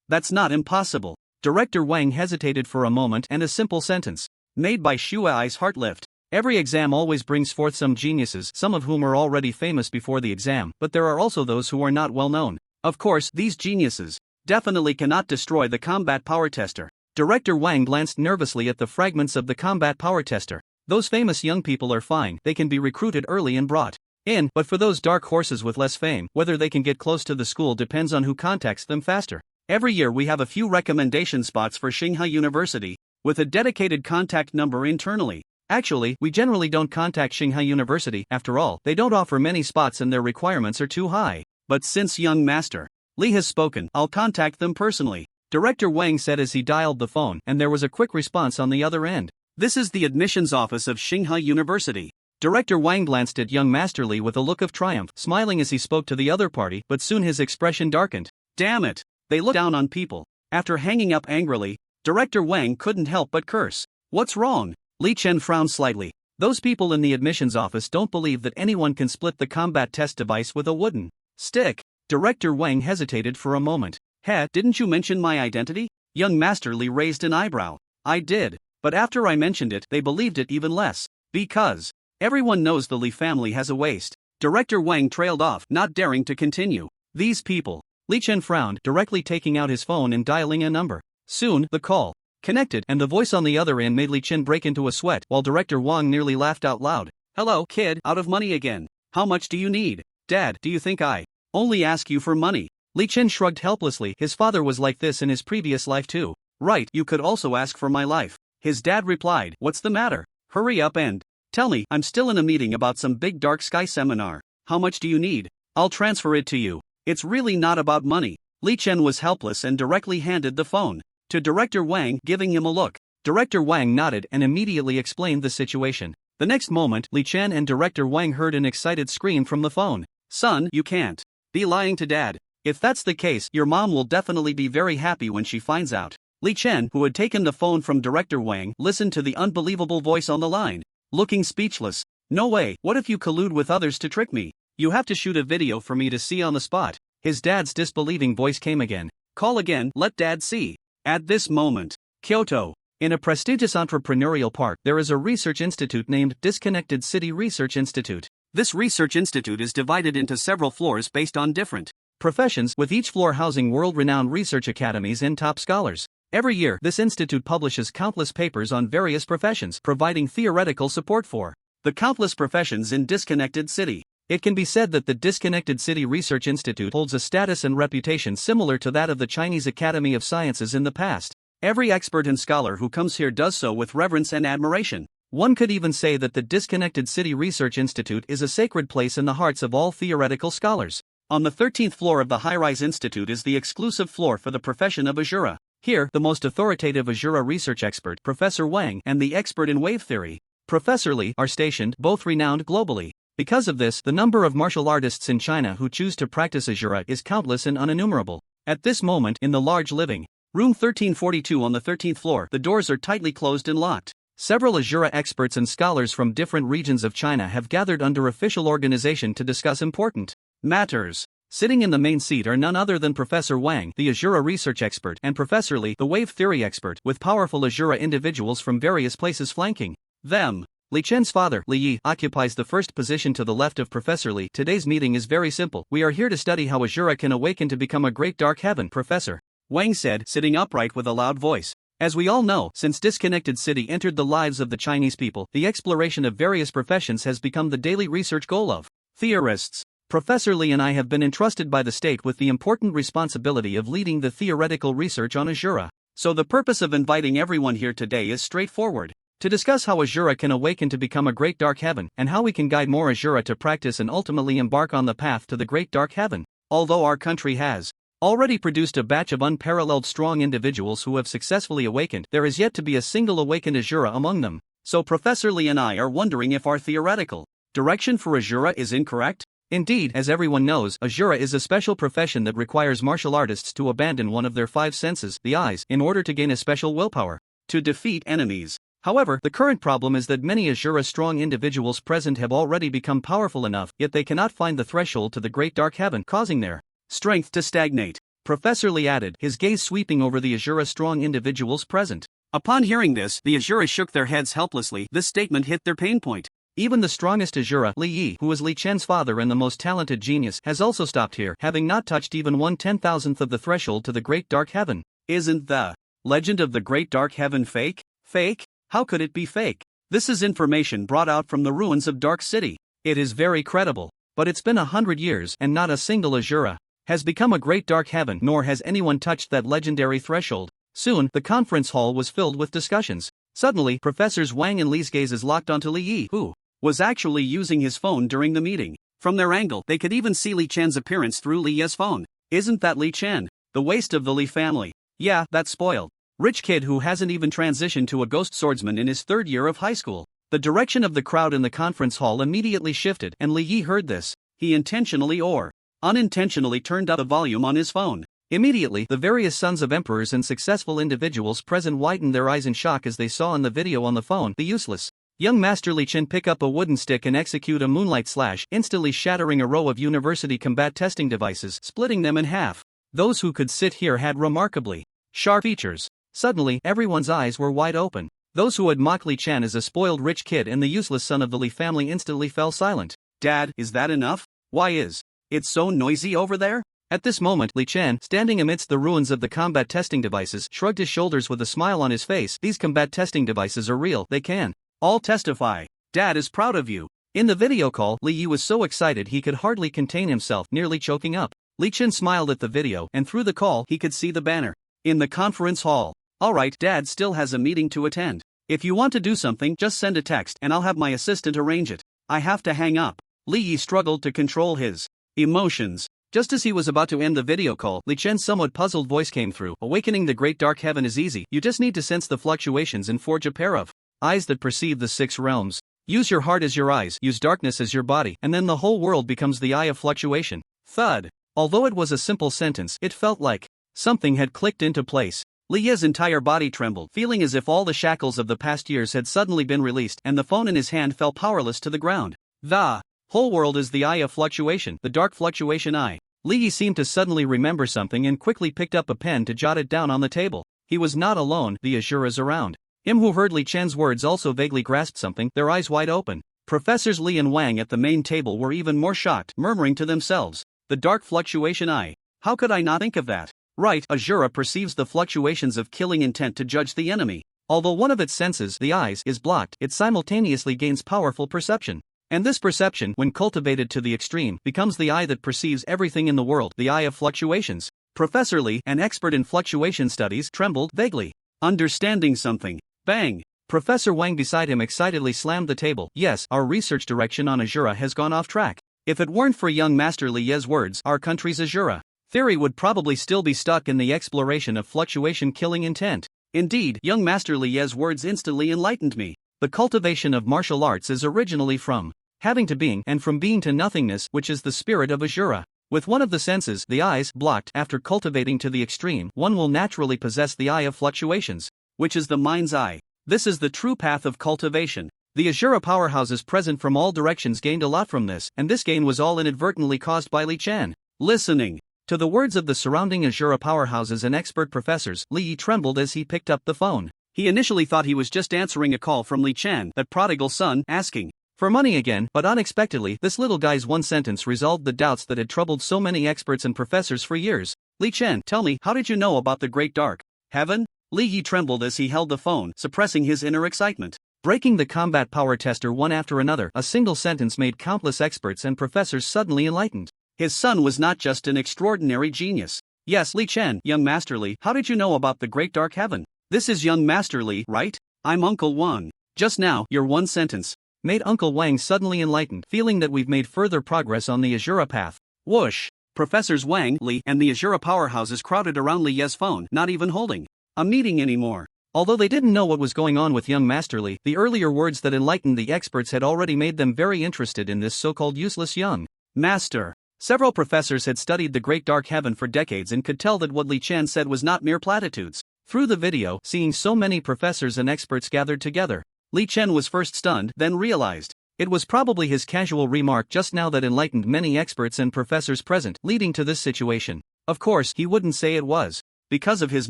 That's not impossible. Director Wang hesitated for a moment, and a simple sentence made Bai Shuai's heart lift. Every exam always brings forth some geniuses, some of whom are already famous before the exam, but there are also those who are not well known. Of course, these geniuses definitely cannot destroy the combat power tester. Director Wang glanced nervously at the fragments of the combat power tester. Those famous young people are fine, they can be recruited early and brought in, but for those dark horses with less fame, whether they can get close to the school depends on who contacts them faster. Every year we have a few recommendation spots for Xinghai University, with a dedicated contact number internally. Actually, we generally don't contact Xinghai University, after all, they don't offer many spots and their requirements are too high. But since young Master Li has spoken, I'll contact them personally. Director Wang said as he dialed the phone, and there was a quick response on the other end. This is the admissions office of Xinghai University. Director Wang glanced at young Master Li with a look of triumph, smiling as he spoke to the other party, but soon his expression darkened. Damn it! They look down on people. After hanging up angrily, Director Wang couldn't help but curse. What's wrong? Li Chen frowned slightly. Those people in the admissions office don't believe that anyone can split the combat test device with a wooden stick. Director Wang hesitated for a moment. Didn't you mention my identity? Young Master Li raised an eyebrow. I did, but after I mentioned it, they believed it even less. Because everyone knows the Li family has a waist. Director Wang trailed off, not daring to continue. These people. Li Chen frowned, directly taking out his phone and dialing a number. Soon, the call connected, and the voice on the other end made Li Chen break into a sweat, while Director Wang nearly laughed out loud. Hello, kid, out of money again. How much do you need? Dad, do you think I only ask you for money? Li Chen shrugged helplessly. His father was like this in his previous life too. Right, you could also ask for my life. His dad replied, what's the matter? Hurry up and tell me. I'm still in a meeting about some big dark sky seminar. How much do you need? I'll transfer it to you. It's really not about money. Li Chen was helpless and directly handed the phone to Director Wang, giving him a look. Director Wang nodded and immediately explained the situation. The next moment, Li Chen and Director Wang heard an excited scream from the phone. Son, you can't be lying to Dad. If that's the case, your mom will definitely be very happy when she finds out. Li Chen, who had taken the phone from Director Wang, listened to the unbelievable voice on the line, looking speechless. No way, what if you collude with others to trick me? You have to shoot a video for me to see on the spot. His dad's disbelieving voice came again. Call again, let Dad see. At this moment, Kyoto. In a prestigious entrepreneurial park, there is a research institute named Disconnected City Research Institute. This research institute is divided into several floors based on different professions, with each floor housing world-renowned research academies and top scholars. Every year, this institute publishes countless papers on various professions, providing theoretical support for the countless professions in Disconnected City. It can be said that the Disconnected City Research Institute holds a status and reputation similar to that of the Chinese Academy of Sciences in the past. Every expert and scholar who comes here does so with reverence and admiration. One could even say that the Disconnected City Research Institute is a sacred place in the hearts of all theoretical scholars. On the 13th floor of the high-rise institute is the exclusive floor for the profession of Azura. Here, the most authoritative Azura research expert, Professor Wang, and the expert in wave theory, Professor Li, are stationed, both renowned globally. Because of this, the number of martial artists in China who choose to practice Azura is countless and unenumerable. At this moment, in the large living room 1342 on the 13th floor, the doors are tightly closed and locked. Several Azura experts and scholars from different regions of China have gathered under official organization to discuss important matters. Sitting in the main seat are none other than Professor Wang, the Azura research expert, and Professor Li, the wave theory expert, with powerful Azura individuals from various places flanking them. Li Chen's father, Li Yi, occupies the first position to the left of Professor Li. Today's meeting is very simple. We are here to study how Azura can awaken to become a great dark heaven, Professor Wang said, sitting upright with a loud voice. As we all know, since Disconnected City entered the lives of the Chinese people, the exploration of various professions has become the daily research goal of theorists. Professor Li and I have been entrusted by the state with the important responsibility of leading the theoretical research on Azura. So the purpose of inviting everyone here today is straightforward. To discuss how Azura can awaken to become a great dark heaven, and how we can guide more Azura to practice and ultimately embark on the path to the great dark heaven. Although our country has already produced a batch of unparalleled strong individuals who have successfully awakened, there is yet to be a single awakened Azura among them. So Professor Li and I are wondering if our theoretical direction for Azura is incorrect? Indeed, as everyone knows, Azura is a special profession that requires martial artists to abandon one of their five senses, the eyes, in order to gain a special willpower to defeat enemies. However, the current problem is that many Azura strong individuals present have already become powerful enough, yet they cannot find the threshold to the great dark heaven, causing their strength to stagnate. Professor Li added, his gaze sweeping over the Azura strong individuals present. Upon hearing this, the Azura shook their heads helplessly. This statement hit their pain point. Even the strongest Azura, Li Yi, who is Li Chen's father and the most talented genius, has also stopped here, having not touched even 1/10,000th of the threshold to the great dark heaven. Isn't the legend of the great dark heaven fake? Fake? How could it be fake? This is information brought out from the ruins of Dark City. It is very credible. But it's been 100 years, and not a single Azura has become a great dark heaven, nor has anyone touched that legendary threshold. Soon, the conference hall was filled with discussions. Suddenly, Professors Wang and Li's gazes locked onto Li Yi, who was actually using his phone during the meeting. From their angle, they could even see Li Chen's appearance through Li Yi's phone. Isn't that Li Chen? The waste of the Li family. Yeah, that spoiled rich kid who hasn't even transitioned to a ghost swordsman in his third year of high school. The direction of the crowd in the conference hall immediately shifted, and Li Yi heard this. He intentionally or unintentionally turned up the volume on his phone. Immediately, the various sons of emperors and successful individuals present widened their eyes in shock as they saw in the video on the phone the useless young Master Li Chen pick up a wooden stick and execute a moonlight slash, instantly shattering a row of university combat testing devices, splitting them in half. Those who could sit here had remarkably sharp features. Suddenly, everyone's eyes were wide open. Those who had mocked Li Chen as a spoiled rich kid and the useless son of the Li family instantly fell silent. Dad, is that enough? Why is it so noisy over there? At this moment, Li Chen, standing amidst the ruins of the combat testing devices, shrugged his shoulders with a smile on his face. These combat testing devices are real, they can all testify. Dad is proud of you. In the video call, Li Yi was so excited he could hardly contain himself, nearly choking up. Li Chen smiled at the video, and through the call he could see the banner. In the conference hall. Alright, Dad still has a meeting to attend. If you want to do something, just send a text and I'll have my assistant arrange it. I have to hang up. Li Yi struggled to control his emotions. Just as he was about to end the video call, Li Chen's somewhat puzzled voice came through. Awakening the great dark heaven is easy, you just need to sense the fluctuations and forge a pair of eyes that perceive the 6 realms. Use your heart as your eyes, use darkness as your body, and then the whole world becomes the eye of fluctuation. Thud. Although it was a simple sentence, it felt like something had clicked into place. Li Yi's entire body trembled, feeling as if all the shackles of the past years had suddenly been released, and the phone in his hand fell powerless to the ground. The whole world is the eye of fluctuation, the dark fluctuation eye. Li Yi seemed to suddenly remember something and quickly picked up a pen to jot it down on the table. He was not alone, the Asuras around him who heard Li Chen's words also vaguely grasped something, their eyes wide open. Professors Li and Wang at the main table were even more shocked, murmuring to themselves, the dark fluctuation eye. How could I not think of that? Right, Asura perceives the fluctuations of killing intent to judge the enemy. Although one of its senses, the eyes, is blocked, it simultaneously gains powerful perception. And this perception, when cultivated to the extreme, becomes the eye that perceives everything in the world, the eye of fluctuations. Professor Li, an expert in fluctuation studies, trembled vaguely, understanding something. Bang! Professor Wang beside him excitedly slammed the table. Yes, our research direction on Asura has gone off track. If it weren't for young Master Li Ye's words, our country's Asura theory would probably still be stuck in the exploration of fluctuation killing intent. Indeed, young Master Li Ye's words instantly enlightened me. The cultivation of martial arts is originally from having to being, and from being to nothingness, which is the spirit of Asura. With one of the senses, the eyes, blocked, after cultivating to the extreme, one will naturally possess the eye of fluctuations, which is the mind's eye. This is the true path of cultivation. The Asura powerhouses present from all directions gained a lot from this, and this gain was all inadvertently caused by Li Chen. Listening to the words of the surrounding Asura powerhouses and expert professors, Li Yi trembled as he picked up the phone. He initially thought he was just answering a call from Li Chen, that prodigal son, asking for money again, but unexpectedly, this little guy's one sentence resolved the doubts that had troubled so many experts and professors for years. Li Chen, tell me, how did you know about the great dark heaven? Li Yi trembled as he held the phone, suppressing his inner excitement. Breaking the combat power tester one after another, a single sentence made countless experts and professors suddenly enlightened. His son was not just an extraordinary genius. Yes, Li Chen, young Master Li, how did you know about the great dark heaven? This is young Master Li, right? I'm Uncle Wang. Just now, your one sentence made Uncle Wang suddenly enlightened, feeling that we've made further progress on the Asura path. Whoosh! Professors Wang, Li, and the Asura powerhouses crowded around Li Ye's phone, not even holding a meeting anymore. Although they didn't know what was going on with young Master Li, the earlier words that enlightened the experts had already made them very interested in this so-called useless young master. Several professors had studied the great dark heaven for decades and could tell that what Li Chen said was not mere platitudes. Through the video, seeing so many professors and experts gathered together, Li Chen was first stunned, then realized it was probably his casual remark just now that enlightened many experts and professors present, leading to this situation. Of course, he wouldn't say it was because of his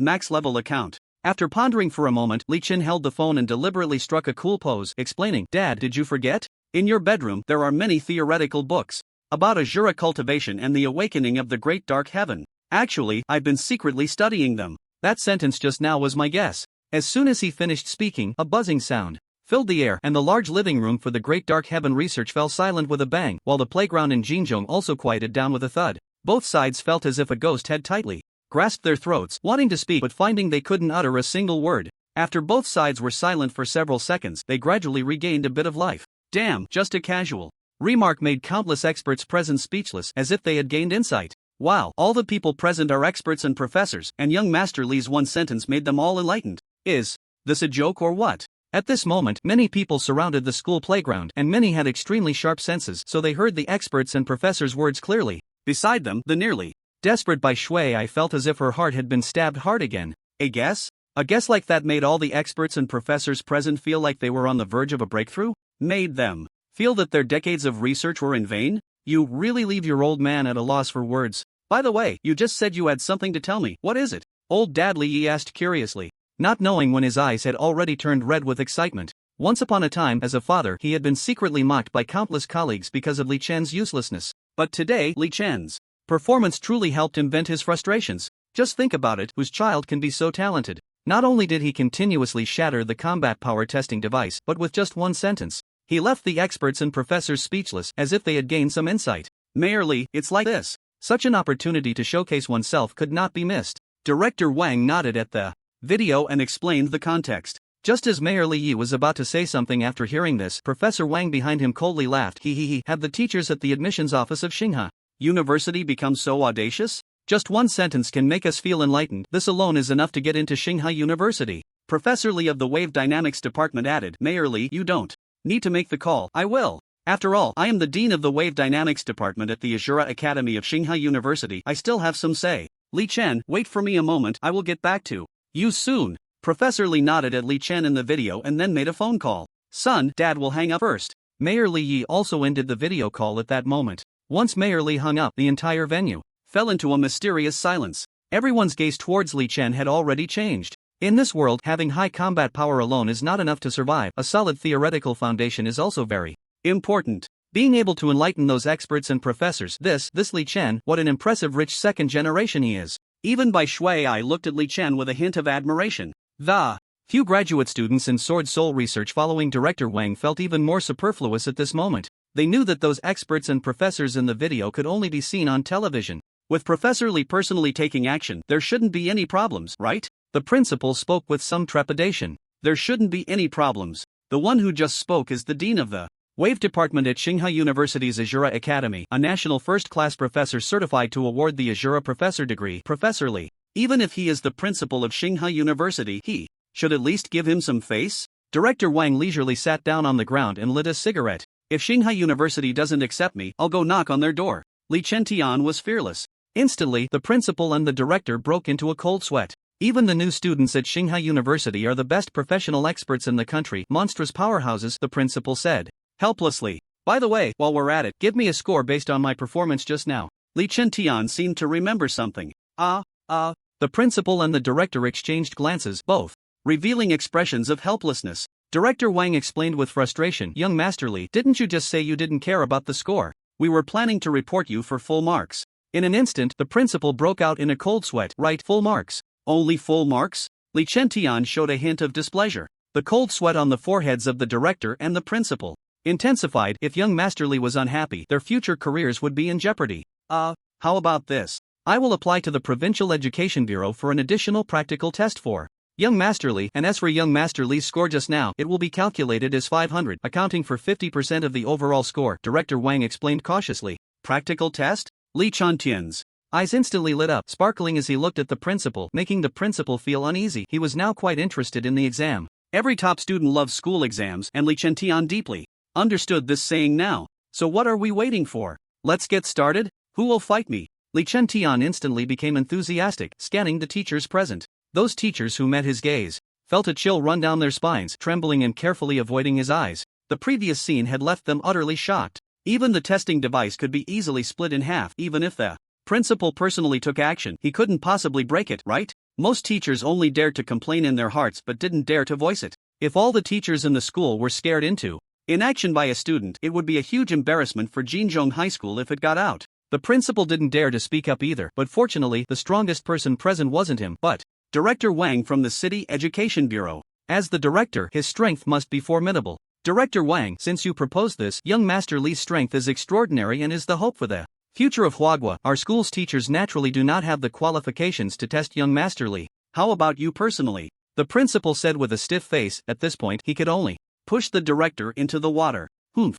max-level account. After pondering for a moment, Li Chen held the phone and deliberately struck a cool pose, explaining, Dad, did you forget? In your bedroom, there are many theoretical books about Asura cultivation and the awakening of the great dark heaven. Actually, I've been secretly studying them. That sentence just now was my guess. As soon as he finished speaking, a buzzing sound filled the air, and the large living room for the great dark heaven research fell silent with a bang, while the playground in Jinzhong also quieted down with a thud. Both sides felt as if a ghost had tightly grasped their throats, wanting to speak but finding they couldn't utter a single word. After both sides were silent for several seconds, they gradually regained a bit of life. Damn, just a casual remark made countless experts present speechless, as if they had gained insight. Wow, all the people present are experts and professors, and young Master Li's one sentence made them all enlightened. Is this a joke or what? At this moment, many people surrounded the school playground, and many had extremely sharp senses, so they heard the experts and professors' words clearly. Beside them, the nearly desperate Bai Shui I felt as if her heart had been stabbed hard again. A guess? A guess like that made all the experts and professors present feel like they were on the verge of a breakthrough? Made them feel that their decades of research were in vain? You really leave your old man at a loss for words. By the way, you just said you had something to tell me. What is it? Old Dad Li Yi asked curiously, not knowing when his eyes had already turned red with excitement. Once upon a time, as a father, he had been secretly mocked by countless colleagues because of Li Chen's uselessness. But today, Li Chen's performance truly helped him vent his frustrations. Just think about it, whose child can be so talented? Not only did he continuously shatter the combat power testing device, but with just one sentence, He left the experts and professors speechless, as if they had gained some insight. Mayor Lee, it's like this. Such an opportunity to showcase oneself could not be missed. Director Wang nodded at the video and explained the context. Just as Mayor Lee was about to say something after hearing this, Professor Wang behind him coldly laughed. Have the teachers at the admissions office of Xinghua University become so audacious? Just one sentence can make us feel enlightened. This alone is enough to get into Xinghua University. Professor Lee of the Wave Dynamics Department added, Mayor Lee, you don't need to make the call. I will. After all, I am the Dean of the Wave Dynamics Department at the Azura Academy of Xinghua University. I still have some say. Li Chen, wait for me a moment, I will get back to you soon. Professor Lee nodded at Li Chen in the video and then made a phone call. Son, Dad will hang up first. Mayor Li Yi also ended the video call at that moment. Once Mayor Li hung up, the entire venue fell into a mysterious silence. Everyone's gaze towards Li Chen had already changed. In this world, having high combat power alone is not enough to survive. A solid theoretical foundation is also very important. Being able to enlighten those experts and professors. This Li Chen, what an impressive rich second generation he is. Even Bai Shui I looked at Li Chen with a hint of admiration. The few graduate students in Sword Soul research following Director Wang felt even more superfluous at this moment. They knew that those experts and professors in the video could only be seen on television. With Professor Lee personally taking action, there shouldn't be any problems, right? The principal spoke with some trepidation. There shouldn't be any problems. The one who just spoke is the dean of the Wave Department at Xinghua University's Azura Academy, a national first-class professor certified to award the Azura Professor degree. Professor Lee. Even if he is the principal of Xinghua University, he should at least give him some face. Director Wang leisurely sat down on the ground and lit a cigarette. If Xinghua University doesn't accept me, I'll go knock on their door. Li Chentian was fearless. Instantly, the principal and the director broke into a cold sweat. Even the new students at Xinghua University are the best professional experts in the country, monstrous powerhouses, the principal said helplessly. By the way, while we're at it, give me a score based on my performance just now. Li Chentian seemed to remember something. The principal and the director exchanged glances, both revealing expressions of helplessness. Director Wang explained with frustration, Young Master Li, didn't you just say you didn't care about the score? We were planning to report you for full marks. In an instant, the principal broke out in a cold sweat. Right, full marks? Only full marks? Li Chentian showed a hint of displeasure. The cold sweat on the foreheads of the director and the principal intensified. If young Master Li was unhappy, their future careers would be in jeopardy. How about this? I will apply to the Provincial Education Bureau for an additional practical test for young Master Li, and as for young Master Li's score just now, it will be calculated as 500, accounting for 50% of the overall score, Director Wang explained cautiously. Practical test? Li Chantian's eyes instantly lit up, sparkling as he looked at the principal, making the principal feel uneasy. He was now quite interested in the exam. Every top student loves school exams, and Li Chentian deeply understood this saying now. So what are we waiting for? Let's get started? Who will fight me? Li Chentian instantly became enthusiastic, scanning the teachers present. Those teachers who met his gaze felt a chill run down their spines, trembling and carefully avoiding his eyes. The previous scene had left them utterly shocked. Even the testing device could be easily split in half. Even if the principal personally took action, he couldn't possibly break it, right? Most teachers only dared to complain in their hearts but didn't dare to voice it. If all the teachers in the school were scared into inaction by a student, it would be a huge embarrassment for Jinzhong High School if it got out. The principal didn't dare to speak up either, but fortunately, the strongest person present wasn't him, but Director Wang from the City Education Bureau. As the director, his strength must be formidable. Director Wang, since you proposed this, young Master Li's strength is extraordinary and is the hope for the future of Huagua. Our school's teachers naturally do not have the qualifications to test young Master Li. How about you personally? The principal said with a stiff face. At this point, he could only push the director into the water.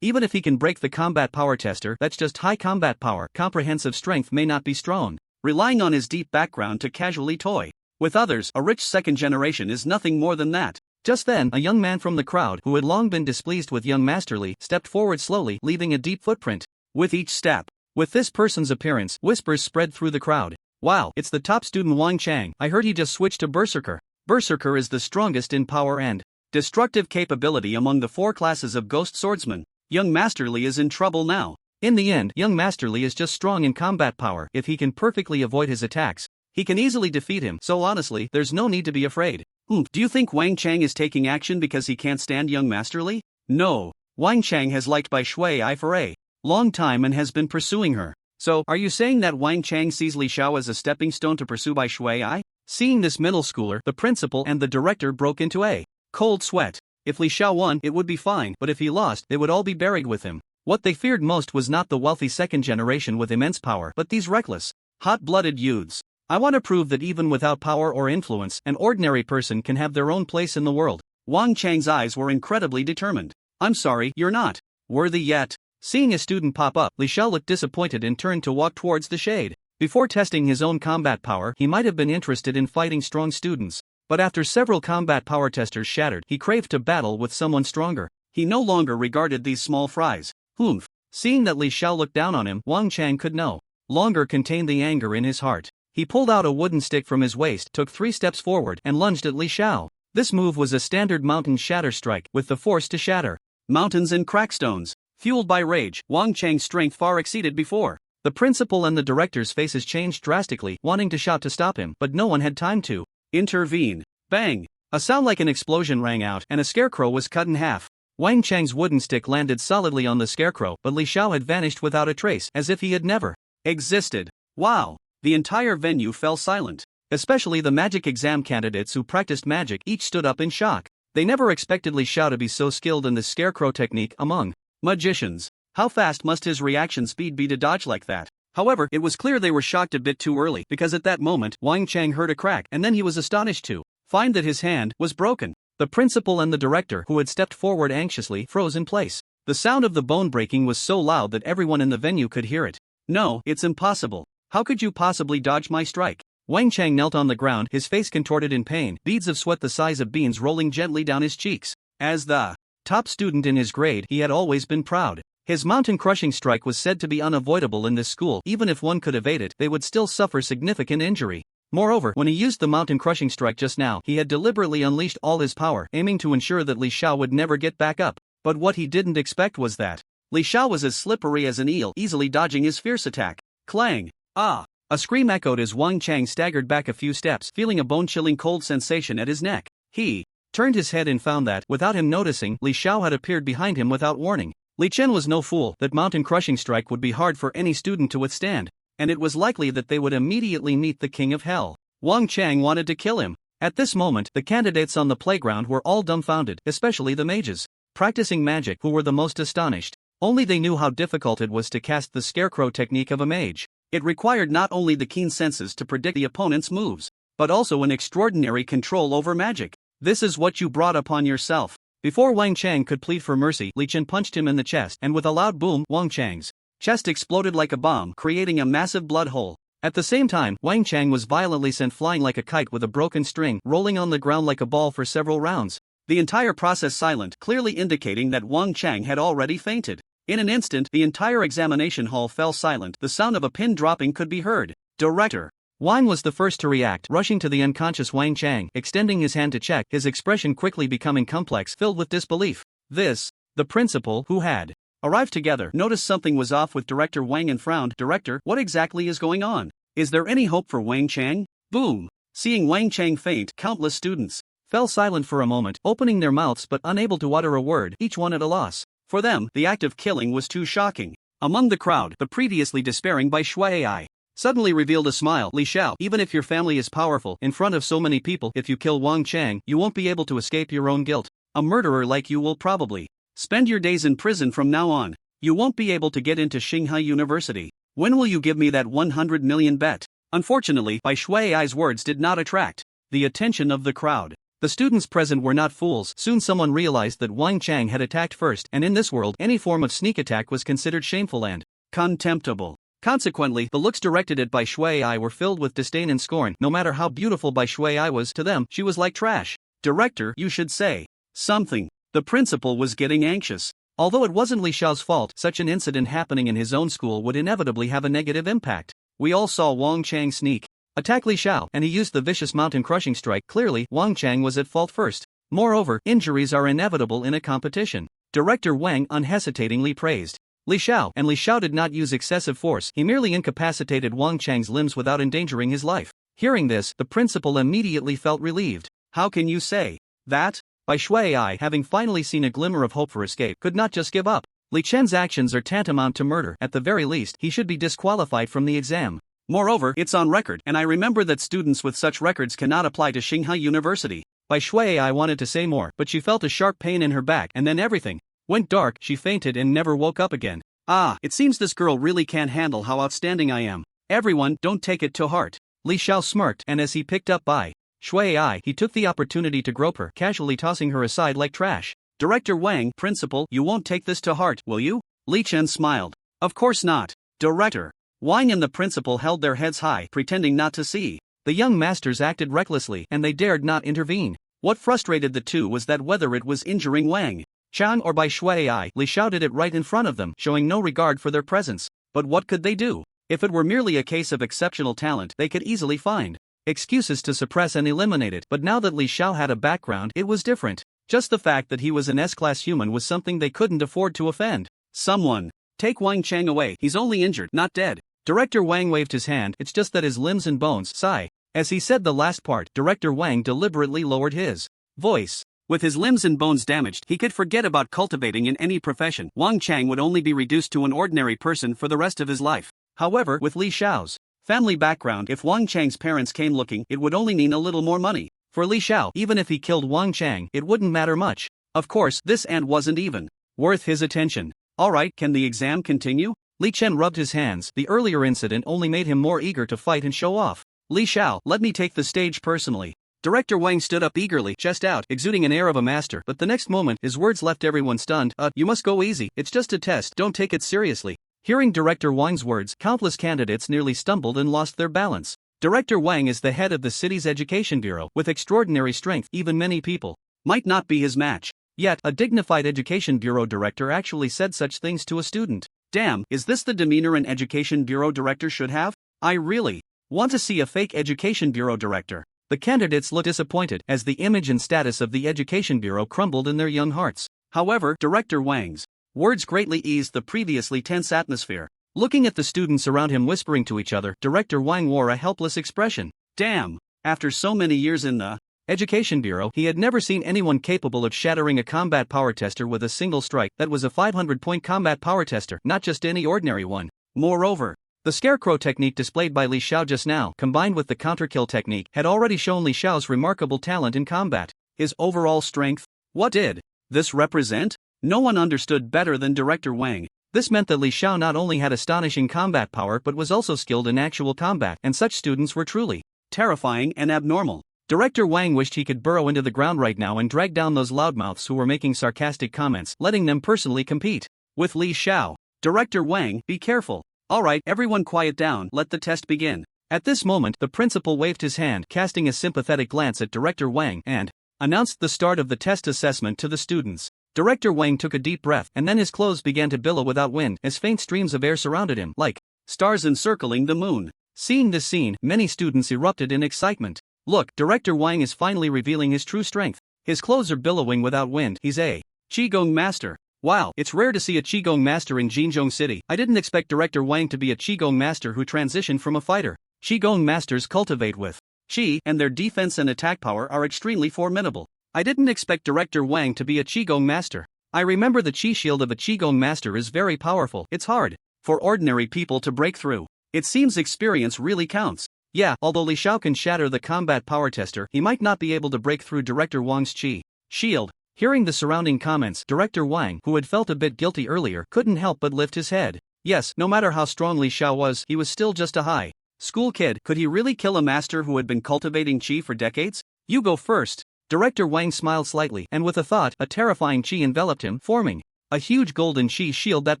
Even if he can break the combat power tester, that's just high combat power. Comprehensive strength may not be strong. Relying on his deep background to casually toy with others, a rich second generation is nothing more than that. Just then, a young man from the crowd, who had long been displeased with young Master Li, stepped forward slowly, leaving a deep footprint with each step. With this person's appearance, whispers spread through the crowd. Wow, it's the top student Wang Chang. I heard he just switched to Berserker. Berserker is the strongest in power and destructive capability among the 4 classes of Ghost Swordsman. Young Master Li is in trouble now. In the end, young Master Li is just strong in combat power. If he can perfectly avoid his attacks, he can easily defeat him. So honestly, there's no need to be afraid. Do you think Wang Chang is taking action because he can't stand young Master Li? No. Wang Chang has liked Bai Shui I for a long time and has been pursuing her. So, are you saying that Wang Chang sees Li Xiao as a stepping stone to pursue Bai Shui I? Seeing this middle schooler, the principal and the director broke into a cold sweat. If Li Xiao won, it would be fine, but if he lost, they would all be buried with him. What they feared most was not the wealthy second generation with immense power, but these reckless, hot-blooded youths. I want to prove that even without power or influence, an ordinary person can have their own place in the world. Wang Chang's eyes were incredibly determined. I'm sorry, you're not worthy yet. Seeing a student pop up, Li Xiao looked disappointed and turned to walk towards the shade. Before testing his own combat power, he might have been interested in fighting strong students. But after several combat power testers shattered, he craved to battle with someone stronger. He no longer regarded these small fries. Humph. Seeing that Li Xiao looked down on him, Wang Chang could no longer contain the anger in his heart. He pulled out a wooden stick from his waist, took 3 steps forward, and lunged at Li Xiao. This move was a standard mountain shatter strike, with the force to shatter mountains and crack stones. Fueled by rage, Wang Chang's strength far exceeded before. The principal and the director's faces changed drastically, wanting to shout to stop him, but no one had time to intervene. Bang! A sound like an explosion rang out, and a scarecrow was cut in half. Wang Chang's wooden stick landed solidly on the scarecrow, but Li Xiao had vanished without a trace, as if he had never existed. Wow! The entire venue fell silent. Especially the magic exam candidates who practiced magic each stood up in shock. They never expected Li Xiao to be so skilled in the scarecrow technique among magicians. How fast must his reaction speed be to dodge like that? However, it was clear they were shocked a bit too early, because at that moment, Wang Chang heard a crack, and then he was astonished to find that his hand was broken. The principal and the director, who had stepped forward anxiously, froze in place. The sound of the bone breaking was so loud that everyone in the venue could hear it. No, it's impossible. How could you possibly dodge my strike? Wang Chang knelt on the ground, his face contorted in pain, beads of sweat the size of beans rolling gently down his cheeks. As the top student in his grade, he had always been proud. His mountain-crushing strike was said to be unavoidable in this school. Even if one could evade it, they would still suffer significant injury. Moreover, when he used the mountain-crushing strike just now, he had deliberately unleashed all his power, aiming to ensure that Li Xiao would never get back up. But what he didn't expect was that Li Xiao was as slippery as an eel, easily dodging his fierce attack. Clang! Ah! A scream echoed as Wang Chang staggered back a few steps, feeling a bone-chilling cold sensation at his neck. He turned his head and found that, without him noticing, Li Xiao had appeared behind him without warning. Li Chen was no fool. That mountain-crushing strike would be hard for any student to withstand, and it was likely that they would immediately meet the King of Hell. Wang Chang wanted to kill him. At this moment, the candidates on the playground were all dumbfounded, especially the mages practicing magic, who were the most astonished. Only they knew how difficult it was to cast the scarecrow technique of a mage. It required not only the keen senses to predict the opponent's moves, but also an extraordinary control over magic. This is what you brought upon yourself. Before Wang Chang could plead for mercy, Li Chen punched him in the chest, and with a loud boom, Wang Chang's chest exploded like a bomb, creating a massive blood hole. At the same time, Wang Chang was violently sent flying like a kite with a broken string, rolling on the ground like a ball for several rounds. The entire process silent, clearly indicating that Wang Chang had already fainted. In an instant, the entire examination hall fell silent. The sound of a pin dropping could be heard. Director Wang was the first to react, rushing to the unconscious Wang Chang, extending his hand to check, his expression quickly becoming complex, filled with disbelief. The principal, who had arrived together, noticed something was off with Director Wang and frowned. Director, what exactly is going on? Is there any hope for Wang Chang? Boom! Seeing Wang Chang faint, countless students fell silent for a moment, opening their mouths but unable to utter a word, each one at a loss. For them, the act of killing was too shocking. Among the crowd, the previously despairing Bai Shuai suddenly revealed a smile. Li Xiao, even if your family is powerful, in front of so many people, if you kill Wang Chang, you won't be able to escape your own guilt. A murderer like you will probably spend your days in prison from now on. You won't be able to get into Shanghai University. When will you give me that 100 million bet? Unfortunately, Bai Shuai's words did not attract the attention of the crowd. The students present were not fools. Soon someone realized that Wang Chang had attacked first, and in this world, any form of sneak attack was considered shameful and contemptible. Consequently, the looks directed at Bai Shuai were filled with disdain and scorn. No matter how beautiful Bai Shuai was, to them, she was like trash. Director, you should say something. The principal was getting anxious. Although it wasn't Li Xiao's fault, such an incident happening in his own school would inevitably have a negative impact. We all saw Wang Chang sneak attack Li Xiao, and he used the vicious mountain-crushing strike. Clearly, Wang Chang was at fault first. Moreover, injuries are inevitable in a competition. Director Wang unhesitatingly praised Li Xiao, and Li Xiao did not use excessive force. He merely incapacitated Wang Chang's limbs without endangering his life. Hearing this, the principal immediately felt relieved. How can you say that? Bai Shuai, having finally seen a glimmer of hope for escape, could not just give up. Li Chen's actions are tantamount to murder. At the very least, he should be disqualified from the exam. Moreover, it's on record, and I remember that students with such records cannot apply to Shanghai University. By Shui I wanted to say more, but she felt a sharp pain in her back and then everything went dark. She fainted and never woke up again. Ah, it seems this girl really can't handle how outstanding I am. Everyone, don't take it to heart. Li Xiao smirked, and as he picked up Bai Shui, he took the opportunity to grope her, casually tossing her aside like trash. Director Wang, principal, you won't take this to heart, will you? Li Chen smiled. Of course not. Director Wang and the principal held their heads high, pretending not to see. The young masters acted recklessly, and they dared not intervene. What frustrated the two was that whether it was injuring Wang Chang or Bai Shui, Li shouted it right in front of them, showing no regard for their presence. But what could they do? If it were merely a case of exceptional talent, they could easily find excuses to suppress and eliminate it, but now that Li Xiao had a background, it was different. Just the fact that he was an S-class human was something they couldn't afford to offend. Someone take Wang Chang away, he's only injured, not dead. Director Wang waved his hand, it's just that his limbs and bones, sigh. As he said the last part, Director Wang deliberately lowered his voice. With his limbs and bones damaged, he could forget about cultivating in any profession. Wang Chang would only be reduced to an ordinary person for the rest of his life. However, with Li Xiao's family background, if Wang Chang's parents came looking, it would only mean a little more money. For Li Xiao, even if he killed Wang Chang, it wouldn't matter much. Of course, this ant wasn't even worth his attention. Alright, can the exam continue? Li Chen rubbed his hands. The earlier incident only made him more eager to fight and show off. Li Xiao, let me take the stage personally. Director Wang stood up eagerly, chest out, exuding an air of a master, but the next moment, his words left everyone stunned. You must go easy, it's just a test, don't take it seriously. Hearing Director Wang's words, countless candidates nearly stumbled and lost their balance. Director Wang is the head of the city's education bureau, with extraordinary strength, even many people might not be his match. Yet, a dignified education bureau director actually said such things to a student. Damn, is this the demeanor an education bureau director should have? I really want to see a fake education bureau director. The candidates looked disappointed as the image and status of the education bureau crumbled in their young hearts. However, Director Wang's words greatly eased the previously tense atmosphere. Looking at the students around him whispering to each other, Director Wang wore a helpless expression. Damn, after so many years in the education bureau, he had never seen anyone capable of shattering a combat power tester with a single strike. That was a 500-point combat power tester, not just any ordinary one. Moreover, the scarecrow technique displayed by Li Xiao just now, combined with the counterkill technique, had already shown Li Xiao's remarkable talent in combat. His overall strength? What did this represent? No one understood better than Director Wang. This meant that Li Xiao not only had astonishing combat power but was also skilled in actual combat, and such students were truly terrifying and abnormal. Director Wang wished he could burrow into the ground right now and drag down those loudmouths who were making sarcastic comments, letting them personally compete with Li Xiao. Director Wang, be careful. Alright, everyone quiet down, let the test begin. At this moment, the principal waved his hand, casting a sympathetic glance at Director Wang, and announced the start of the test assessment to the students. Director Wang took a deep breath, and then his clothes began to billow without wind, as faint streams of air surrounded him, like stars encircling the moon. Seeing this scene, many students erupted in excitement. Look, Director Wang is finally revealing his true strength. His clothes are billowing without wind, he's a Qigong master. Wow, it's rare to see a Qigong master in Jinzhong City. I didn't expect Director Wang to be a Qigong master who transitioned from a fighter. Qigong masters cultivate with Qi, and their defense and attack power are extremely formidable. I didn't expect Director Wang to be a Qigong master. I remember the Qi shield of a Qigong master is very powerful. It's hard for ordinary people to break through. It seems experience really counts. Yeah, although Li Xiao can shatter the combat power tester, he might not be able to break through Director Wang's Qi shield. Hearing the surrounding comments, Director Wang, who had felt a bit guilty earlier, couldn't help but lift his head. Yes, no matter how strong Li Xiao was, he was still just a high school kid. Could he really kill a master who had been cultivating Qi for decades? You go first. Director Wang smiled slightly, and with a thought, a terrifying Qi enveloped him, forming a huge golden Qi shield that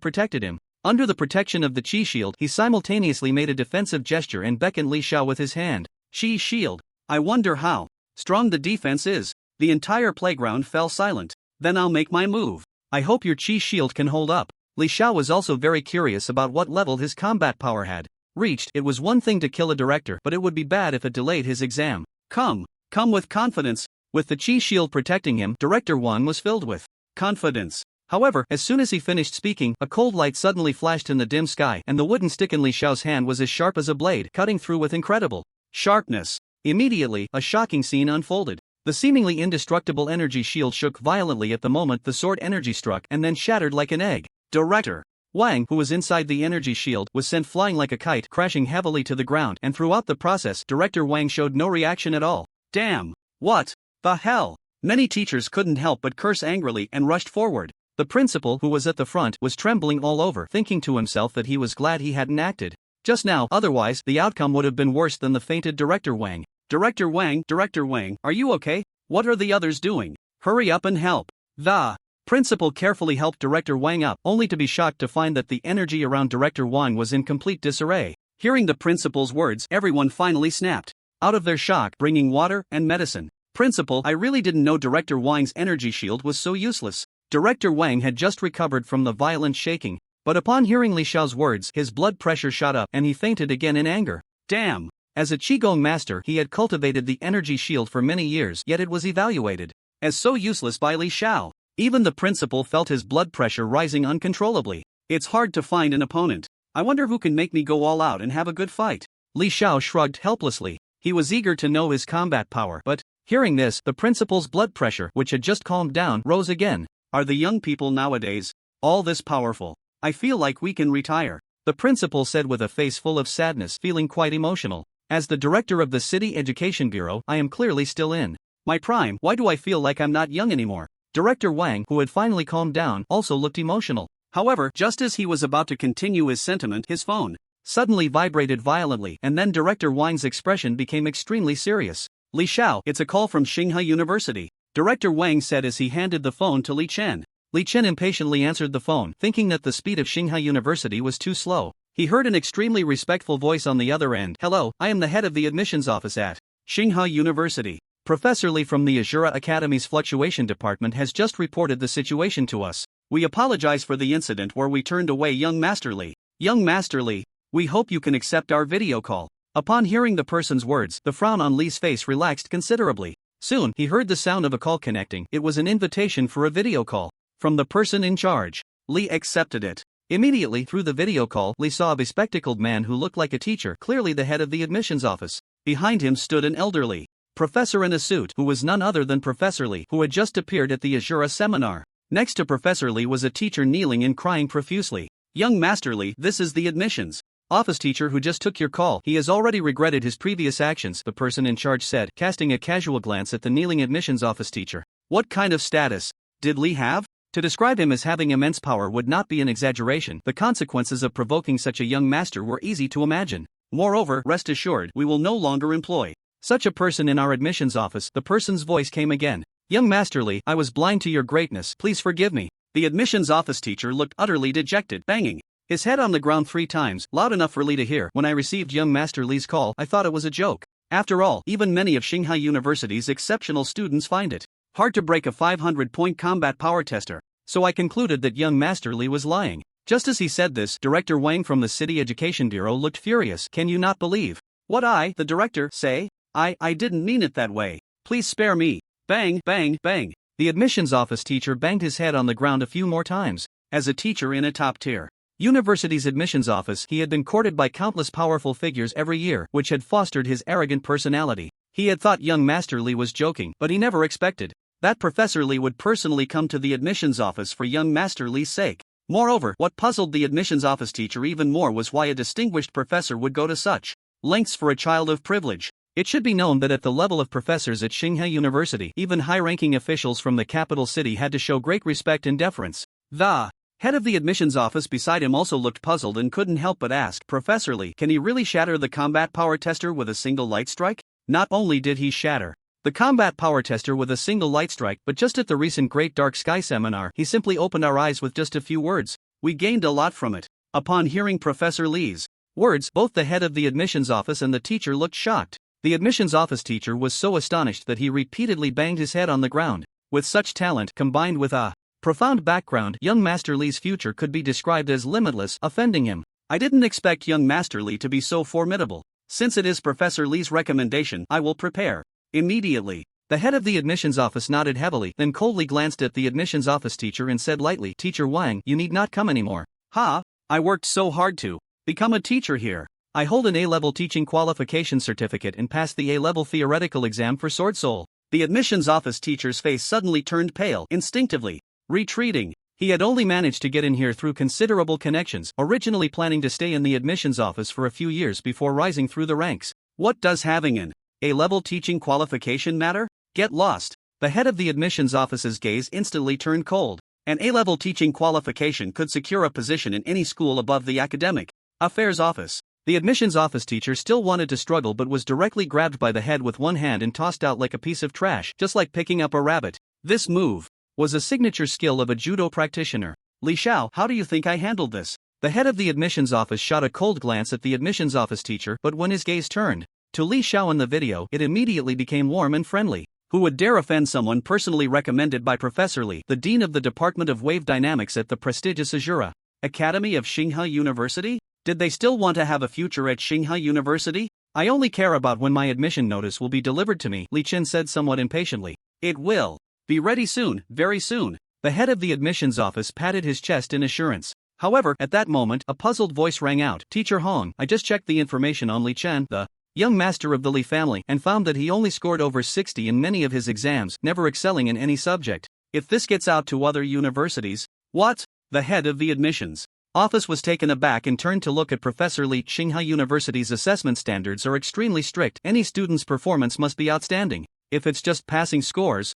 protected him. Under the protection of the Qi shield, he simultaneously made a defensive gesture and beckoned Li Xiao with his hand. Qi shield. I wonder how strong the defense is. The entire playground fell silent. Then I'll make my move. I hope your Qi shield can hold up. Li Xiao was also very curious about what level his combat power had reached. It was one thing to kill a director, but it would be bad if it delayed his exam. Come with confidence. With the Qi shield protecting him, Director Wang was filled with confidence. However, as soon as he finished speaking, a cold light suddenly flashed in the dim sky, and the wooden stick in Li Xiao's hand was as sharp as a blade, cutting through with incredible sharpness. Immediately, a shocking scene unfolded. The seemingly indestructible energy shield shook violently at the moment the sword energy struck and then shattered like an egg. Director Wang, who was inside the energy shield, was sent flying like a kite, crashing heavily to the ground, and throughout the process, Director Wang showed no reaction at all. Damn! What The hell? Many teachers couldn't help but curse angrily and rushed forward. The principal, who was at the front, was trembling all over, thinking to himself that he was glad he hadn't acted just now, otherwise the outcome would have been worse than the fainted Director Wang. Director Wang, are you okay? What are the others doing? Hurry up and help. The principal carefully helped Director Wang up, only to be shocked to find that the energy around Director Wang was in complete disarray. Hearing the principal's words, everyone finally snapped out of their shock, bringing water and medicine. Principal, I really didn't know Director Wang's energy shield was so useless. Director Wang had just recovered from the violent shaking, but upon hearing Li Xiao's words, his blood pressure shot up and he fainted again in anger. Damn! As a Qigong master, he had cultivated the energy shield for many years, yet it was evaluated as so useless by Li Xiao. Even the principal felt his blood pressure rising uncontrollably. It's hard to find an opponent. I wonder who can make me go all out and have a good fight. Li Xiao shrugged helplessly. He was eager to know his combat power, but hearing this, the principal's blood pressure, which had just calmed down, rose again. Are the young people nowadays all this powerful? I feel like we can retire, the principal said with a face full of sadness, feeling quite emotional. As the director of the City Education Bureau, I am clearly still in my prime. Why do I feel like I'm not young anymore? Director Wang, who had finally calmed down, also looked emotional. However, just as he was about to continue his sentiment, his phone suddenly vibrated violently, and then Director Wang's expression became extremely serious. Li Xiao, it's a call from Tsinghua University, Director Wang said as he handed the phone to Li Chen. Li Chen impatiently answered the phone, thinking that the speed of Tsinghua University was too slow. He heard an extremely respectful voice on the other end. Hello, I am the head of the admissions office at Tsinghua University. Professor Li from the Azura Academy's fluctuation department has just reported the situation to us. We apologize for the incident where we turned away young Master Li. Young Master Li, we hope you can accept our video call. Upon hearing the person's words, the frown on Li's face relaxed considerably. Soon, he heard the sound of a call connecting. It was an invitation for a video call from the person in charge. Li accepted it. Immediately, through the video call, Li saw a bespectacled man who looked like a teacher, clearly the head of the admissions office. Behind him stood an elderly professor in a suit, who was none other than Professor Li, who had just appeared at the Azura seminar. Next to Professor Li was a teacher kneeling and crying profusely. Young Master Li, this is the admissions office teacher who just took your call. He has already regretted his previous actions, the person in charge said, casting a casual glance at the kneeling admissions office teacher. What kind of status did Li have? To describe him as having immense power would not be an exaggeration. The consequences of provoking such a young master were easy to imagine. Moreover, rest assured, we will no longer employ such a person in our admissions office. The person's voice came again. Young Master Li, I was blind to your greatness, please forgive me. The admissions office teacher looked utterly dejected, banging his head on the ground 3 times, loud enough for Li to hear. When I received young Master Li's call, I thought it was a joke. After all, even many of Tsinghua University's exceptional students find it hard to break a 500-point combat power tester, so I concluded that young Master Li was lying. Just as he said this, Director Wang from the City Education Bureau looked furious. Can you not believe what the director, say? I didn't mean it that way. Please spare me. Bang, bang, bang. The admissions office teacher banged his head on the ground a few more times. As a teacher in a top-tier university's admissions office, he had been courted by countless powerful figures every year, which had fostered his arrogant personality. He had thought young Master Li was joking, but he never expected that Professor Li would personally come to the admissions office for young Master Li's sake. Moreover, what puzzled the admissions office teacher even more was why a distinguished professor would go to such lengths for a child of privilege. It should be known that at the level of professors at Tsinghua University, even high-ranking officials from the capital city had to show great respect and deference. The head of the admissions office beside him also looked puzzled and couldn't help but ask, Professor Li, can he really shatter the combat power tester with a single light strike? Not only did he shatter the combat power tester with a single light strike, but just at the recent Great Dark Sky seminar, he simply opened our eyes with just a few words. We gained a lot from it. Upon hearing Professor Li's words, both the head of the admissions office and the teacher looked shocked. The admissions office teacher was so astonished that he repeatedly banged his head on the ground. With such talent, combined with a profound background, young Master Li's future could be described as limitless, offending him. I didn't expect young Master Li to be so formidable. Since it is Professor Li's recommendation, I will prepare immediately. The head of the admissions office nodded heavily, then coldly glanced at the admissions office teacher and said lightly, Teacher Wang, you need not come anymore. I worked so hard to become a teacher here. I hold an A-level teaching qualification certificate and passed the A-level theoretical exam for Sword Soul. The admissions office teacher's face suddenly turned pale, instinctively retreating. He had only managed to get in here through considerable connections, originally planning to stay in the admissions office for a few years before rising through the ranks. What does having an A-level teaching qualification matter? Get lost. The head of the admissions office's gaze instantly turned cold. An A-level teaching qualification could secure a position in any school above the academic affairs office. The admissions office teacher still wanted to struggle but was directly grabbed by the head with one hand and tossed out like a piece of trash, just like picking up a rabbit. This move was a signature skill of a judo practitioner. Li Xiao, how do you think I handled this? The head of the admissions office shot a cold glance at the admissions office teacher, but when his gaze turned to Li Xiao in the video, it immediately became warm and friendly. Who would dare offend someone personally recommended by Professor Li, the dean of the Department of Wave Dynamics at the prestigious Azura Academy of Tsinghua University? Did they still want to have a future at Tsinghua University? I only care about when my admission notice will be delivered to me, Li Chen said somewhat impatiently. It will be ready soon, very soon. The head of the admissions office patted his chest in assurance. However, at that moment, a puzzled voice rang out. Teacher Hong, I just checked the information on Li Chen, the young master of the Li family, and found that he only scored over 60 in many of his exams, never excelling in any subject. If this gets out to other universities, what? The head of the admissions office was taken aback and turned to look at Professor Li. Tsinghua University's assessment standards are extremely strict. Any student's performance must be outstanding. If it's just passing scores,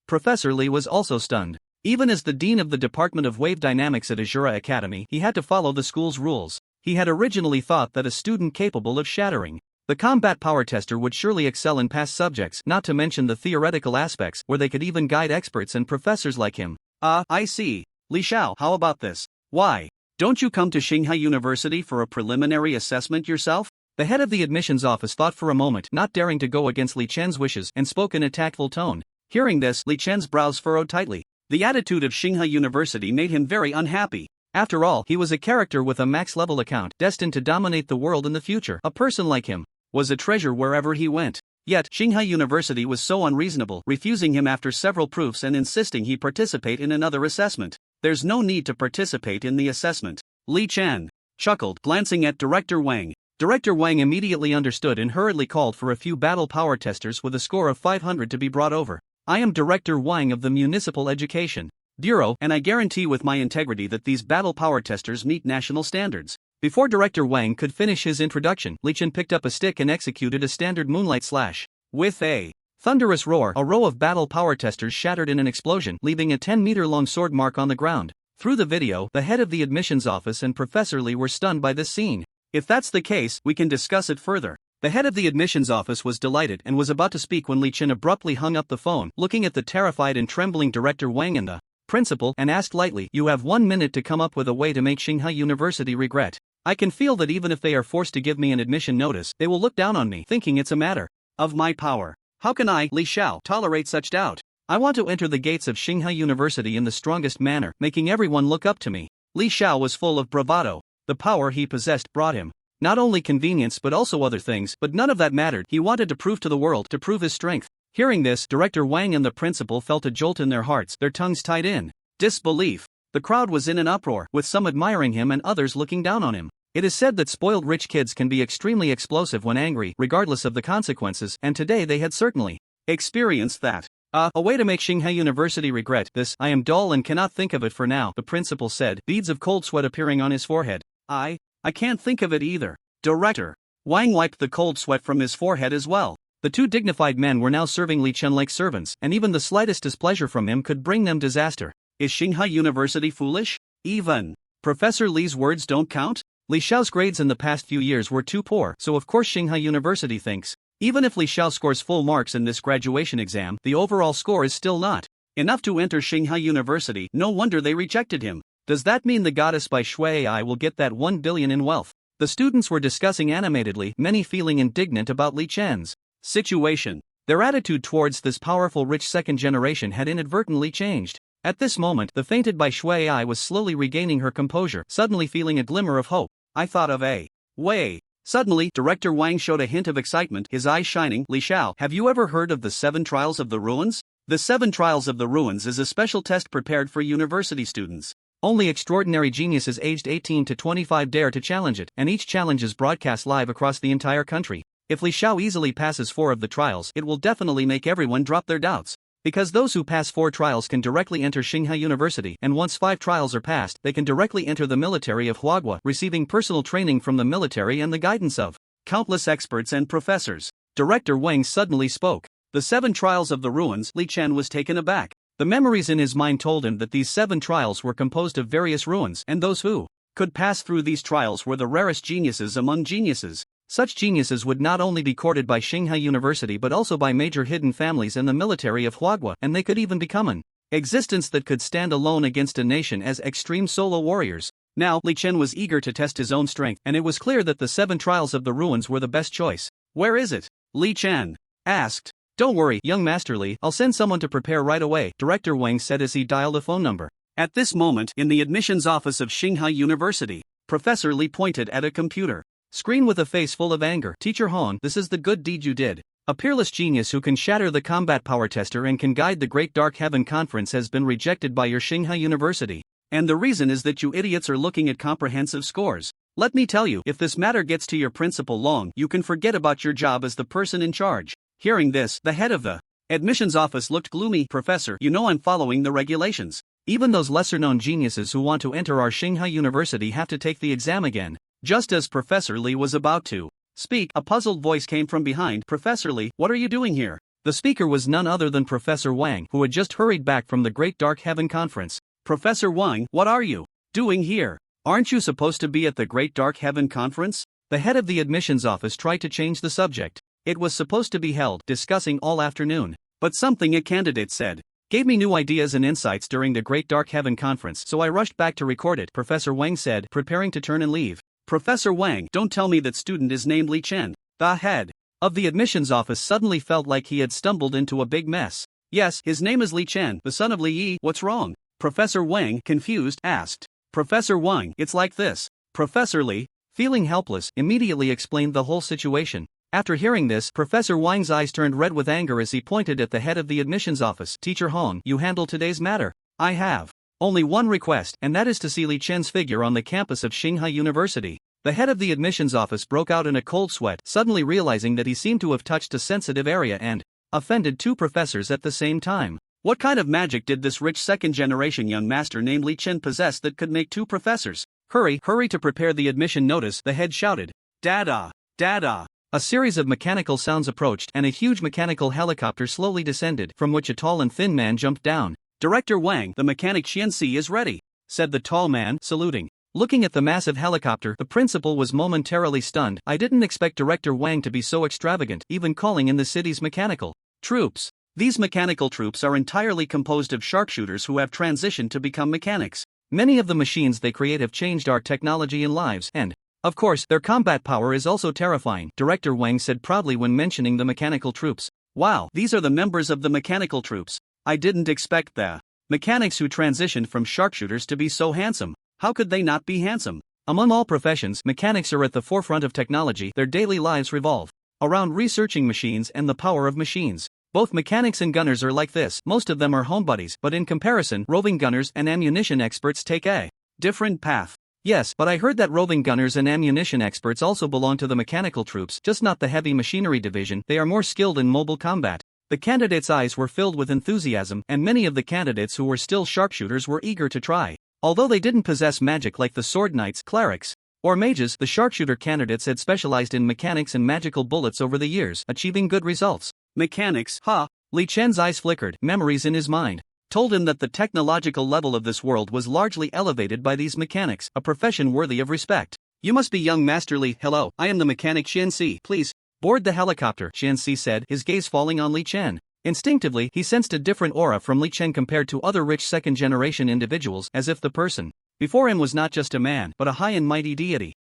Professor Li was also stunned. Even as the dean of the Department of Wave Dynamics at Azura Academy, he had to follow the school's rules. He had originally thought that a student capable of shattering the combat power tester would surely excel in past subjects, not to mention the theoretical aspects where they could even guide experts and professors like him. I see. Li Xiao, how about this? Why don't you come to Tsinghua University for a preliminary assessment yourself? The head of the admissions office thought for a moment, not daring to go against Li Chen's wishes, and spoke in a tactful tone. Hearing this, Li Chen's brows furrowed tightly. The attitude of Tsinghua University made him very unhappy. After all, he was a character with a max-level account, destined to dominate the world in the future. A person like him was a treasure wherever he went. Yet, Tsinghua University was so unreasonable, refusing him after several proofs and insisting he participate in another assessment. There's no need to participate in the assessment. Li Chen chuckled, glancing at Director Wang. Director Wang immediately understood and hurriedly called for a few battle power testers with a score of 500 to be brought over. I am Director Wang of the Municipal Education Bureau, and I guarantee with my integrity that these battle power testers meet national standards. Before Director Wang could finish his introduction, Li Chen picked up a stick and executed a standard moonlight slash. With a thunderous roar, a row of battle power testers shattered in an explosion, leaving a 10-meter-long sword mark on the ground. Through the video, the head of the admissions office and Professor Li were stunned by this scene. If that's the case, we can discuss it further. The head of the admissions office was delighted and was about to speak when Li Chen abruptly hung up the phone, looking at the terrified and trembling Director Wang and the principal, and asked lightly, "You have 1 minute to come up with a way to make Tsinghua University regret. I can feel that even if they are forced to give me an admission notice, they will look down on me, thinking it's a matter of my power. How can I, Li Xiao, tolerate such doubt? I want to enter the gates of Tsinghua University in the strongest manner, making everyone look up to me." Li Xiao was full of bravado. The power he possessed brought him not only convenience but also other things, but none of that mattered. He wanted to prove to the world, to prove his strength. Hearing this, Director Wang and the principal felt a jolt in their hearts, their tongues tied in disbelief. The crowd was in an uproar, with some admiring him and others looking down on him. It is said that spoiled rich kids can be extremely explosive when angry, regardless of the consequences, and today they had certainly experienced that. A way to make Tsinghua University regret this. I am dull and cannot think of it for now, the principal said, beads of cold sweat appearing on his forehead. I can't think of it either. Director Wang wiped the cold sweat from his forehead as well. The two dignified men were now serving Li Chen like servants, and even the slightest displeasure from him could bring them disaster. Is Tsinghua University foolish? Even Professor Li's words don't count? Li Xiao's grades in the past few years were too poor, so of course Tsinghua University thinks, even if Li Xiao scores full marks in this graduation exam, the overall score is still not enough to enter Tsinghua University. No wonder they rejected him. Does that mean the goddess by Shui Ai will get that 1 billion in wealth? The students were discussing animatedly, many feeling indignant about Li Chen's situation. Their attitude towards this powerful rich second generation had inadvertently changed. At this moment, the fainted by Shui Ai was slowly regaining her composure, suddenly feeling a glimmer of hope. I thought of a way. Suddenly, Director Wang showed a hint of excitement, his eyes shining. Li Xiao, have you ever heard of the 7 Trials of the Ruins? The 7 Trials of the Ruins is a special test prepared for university students. Only extraordinary geniuses aged 18 to 25 dare to challenge it, and each challenge is broadcast live across the entire country. If Li Xiao easily passes 4 of the trials, it will definitely make everyone drop their doubts. Because those who pass 4 trials can directly enter Tsinghua University, and once 5 trials are passed, they can directly enter the military of Huagua, receiving personal training from the military and the guidance of countless experts and professors. Director Wang suddenly spoke. The 7 trials of the ruins. Li Chen was taken aback. The memories in his mind told him that these 7 trials were composed of various ruins, and those who could pass through these trials were the rarest geniuses among geniuses. Such geniuses would not only be courted by Shanghai University but also by major hidden families and the military of Huagua, and they could even become an existence that could stand alone against a nation as extreme solo warriors. Now, Li Chen was eager to test his own strength, and it was clear that the 7 trials of the ruins were the best choice. Where is it? Li Chen asked. Don't worry, young Master Li, I'll send someone to prepare right away, Director Wang said as he dialed a phone number. At this moment, in the admissions office of Shanghai University, Professor Li pointed at a computer screen with a face full of anger. Teacher Han, this is the good deed you did. A peerless genius who can shatter the combat power tester and can guide the Great Dark Heaven Conference has been rejected by your Shanghai University. And the reason is that you idiots are looking at comprehensive scores. Let me tell you, if this matter gets to your principal Long, you can forget about your job as the person in charge. Hearing this, the head of the admissions office looked gloomy. Professor, you know I'm following the regulations. Even those lesser-known geniuses who want to enter our Shanghai University have to take the exam again. Just as Professor Li was about to speak, a puzzled voice came from behind. Professor Li, what are you doing here? The speaker was none other than Professor Wang, who had just hurried back from the Great Dark Heaven Conference. Professor Wang, what are you doing here? Aren't you supposed to be at the Great Dark Heaven Conference? The head of the admissions office tried to change the subject. It was supposed to be held discussing all afternoon, but something a candidate said gave me new ideas and insights during the Great Dark Heaven Conference, so I rushed back to record it, Professor Wang said, preparing to turn and leave. Professor Wang, don't tell me that student is named Li Chen. The head of the admissions office suddenly felt like he had stumbled into a big mess. Yes, his name is Li Chen, the son of Li Yi. What's wrong? Professor Wang, confused, asked. Professor Wang, it's like this. Professor Li, feeling helpless, immediately explained the whole situation. After hearing this, Professor Wang's eyes turned red with anger as he pointed at the head of the admissions office. Teacher Hong, you handle today's matter. I have only one request, and that is to see Li Chen's figure on the campus of Shanghai University. The head of the admissions office broke out in a cold sweat, suddenly realizing that he seemed to have touched a sensitive area and offended 2 professors at the same time. What kind of magic did this rich second-generation young master named Li Chen possess that could make 2 professors? Hurry to prepare the admission notice, the head shouted. Dada, dada. A series of mechanical sounds approached and a huge mechanical helicopter slowly descended, from which a tall and thin man jumped down. Director Wang, the mechanic Xianxi is ready, said the tall man, saluting. Looking at the massive helicopter, the principal was momentarily stunned. I didn't expect Director Wang to be so extravagant, even calling in the city's mechanical troops. These mechanical troops are entirely composed of sharpshooters who have transitioned to become mechanics. Many of the machines they create have changed our technology and lives, and, of course, their combat power is also terrifying, Director Wang said proudly when mentioning the mechanical troops. Wow, these are the members of the mechanical troops. I didn't expect the mechanics who transitioned from sharpshooters to be so handsome. How could they not be handsome? Among all professions, mechanics are at the forefront of technology. Their daily lives revolve around researching machines and the power of machines. Both mechanics and gunners are like this. Most of them are homebodies, but in comparison, roving gunners and ammunition experts take a different path. Yes, but I heard that roving gunners and ammunition experts also belong to the mechanical troops, just not the heavy machinery division. They are more skilled in mobile combat. The candidates' eyes were filled with enthusiasm, and many of the candidates who were still sharpshooters were eager to try. Although they didn't possess magic like the sword knights, clerics, or mages, the sharpshooter candidates had specialized in mechanics and magical bullets over the years, achieving good results. Mechanics, huh? Li Chen's eyes flickered. Memories in his mind told him that the technological level of this world was largely elevated by these mechanics, a profession worthy of respect. You must be young Master Li. Hello, I am the mechanic Xianxi. Please board the helicopter, Xianxi said, his gaze falling on Li Chen. Instinctively, he sensed a different aura from Li Chen compared to other rich second-generation individuals, as if the person before him was not just a man, but a high and mighty deity.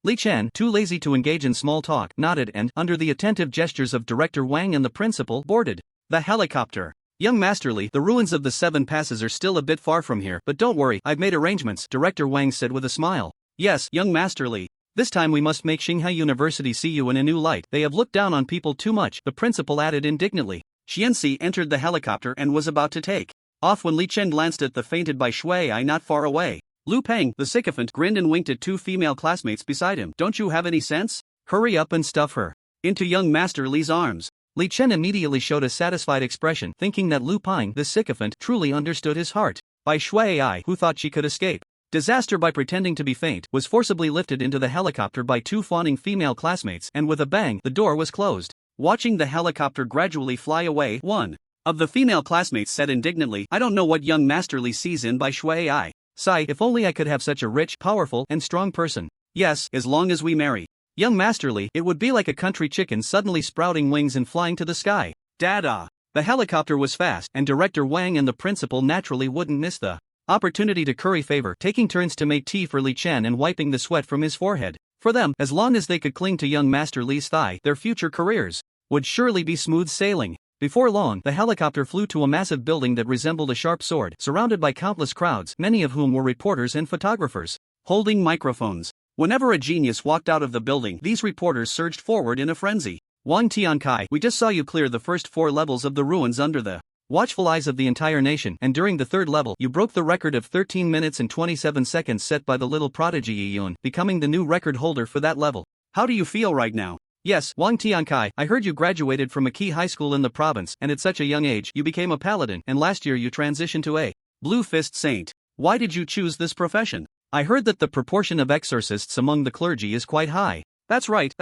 Li Chen, too lazy to engage in small talk, nodded and, under the attentive gestures of Director Wang and the principal, boarded the helicopter. Young Master Li, the ruins of the 7 passes are still a bit far from here, but don't worry, I've made arrangements, Director Wang said with a smile. Yes, young Master Li. This time we must make Shanghai University see you in a new light. They have looked down on people too much, the principal added indignantly. Xianxi entered the helicopter and was about to take off when Li Chen glanced at the fainted by Shui Ai not far away. Lu Peng, the sycophant, grinned and winked at 2 female classmates beside him. Don't you have any sense? Hurry up and stuff her into young Master Li's arms. Li Chen immediately showed a satisfied expression, thinking that Lu Peng, the sycophant, truly understood his heart. By Shui Ai, who thought she could escape disaster by pretending to be faint, was forcibly lifted into the helicopter by 2 fawning female classmates, and with a bang, the door was closed. watching the helicopter gradually fly away. One of the female classmates said indignantly, "I don't know what young Master Lee sees in Bai Shui I. Sigh, if only I could have such a rich, powerful, and strong person. Yes, as long as we marry young Master Lee, it would be like a country chicken suddenly sprouting wings and flying to the sky." Dada. The helicopter was fast, and Director Wang and the principal naturally wouldn't miss the opportunity to curry favor, taking turns to make tea for Li Chen and wiping the sweat from his forehead. For them, as long as they could cling to young Master Li's thigh, their future careers would surely be smooth sailing. Before long, the helicopter flew to a massive building that resembled a sharp sword, surrounded by countless crowds, many of whom were reporters and photographers, holding microphones. Whenever a genius walked out of the building, these reporters surged forward in a frenzy. "Wang Tiankai, we just saw you clear the first 4 levels of the ruins under the watchful eyes of the entire nation, and during the 3rd level, you broke the record of 13 minutes and 27 seconds set by the little prodigy Yiyun, becoming the new record holder for that level. How do you feel right now?" "Yes, Wang Tiankai, I heard you graduated from a key high school in the province, and at such a young age, you became a paladin, and last year you transitioned to a Blue Fist Saint. Why did you choose this profession? I heard that the proportion of exorcists among the clergy is quite high." That's right,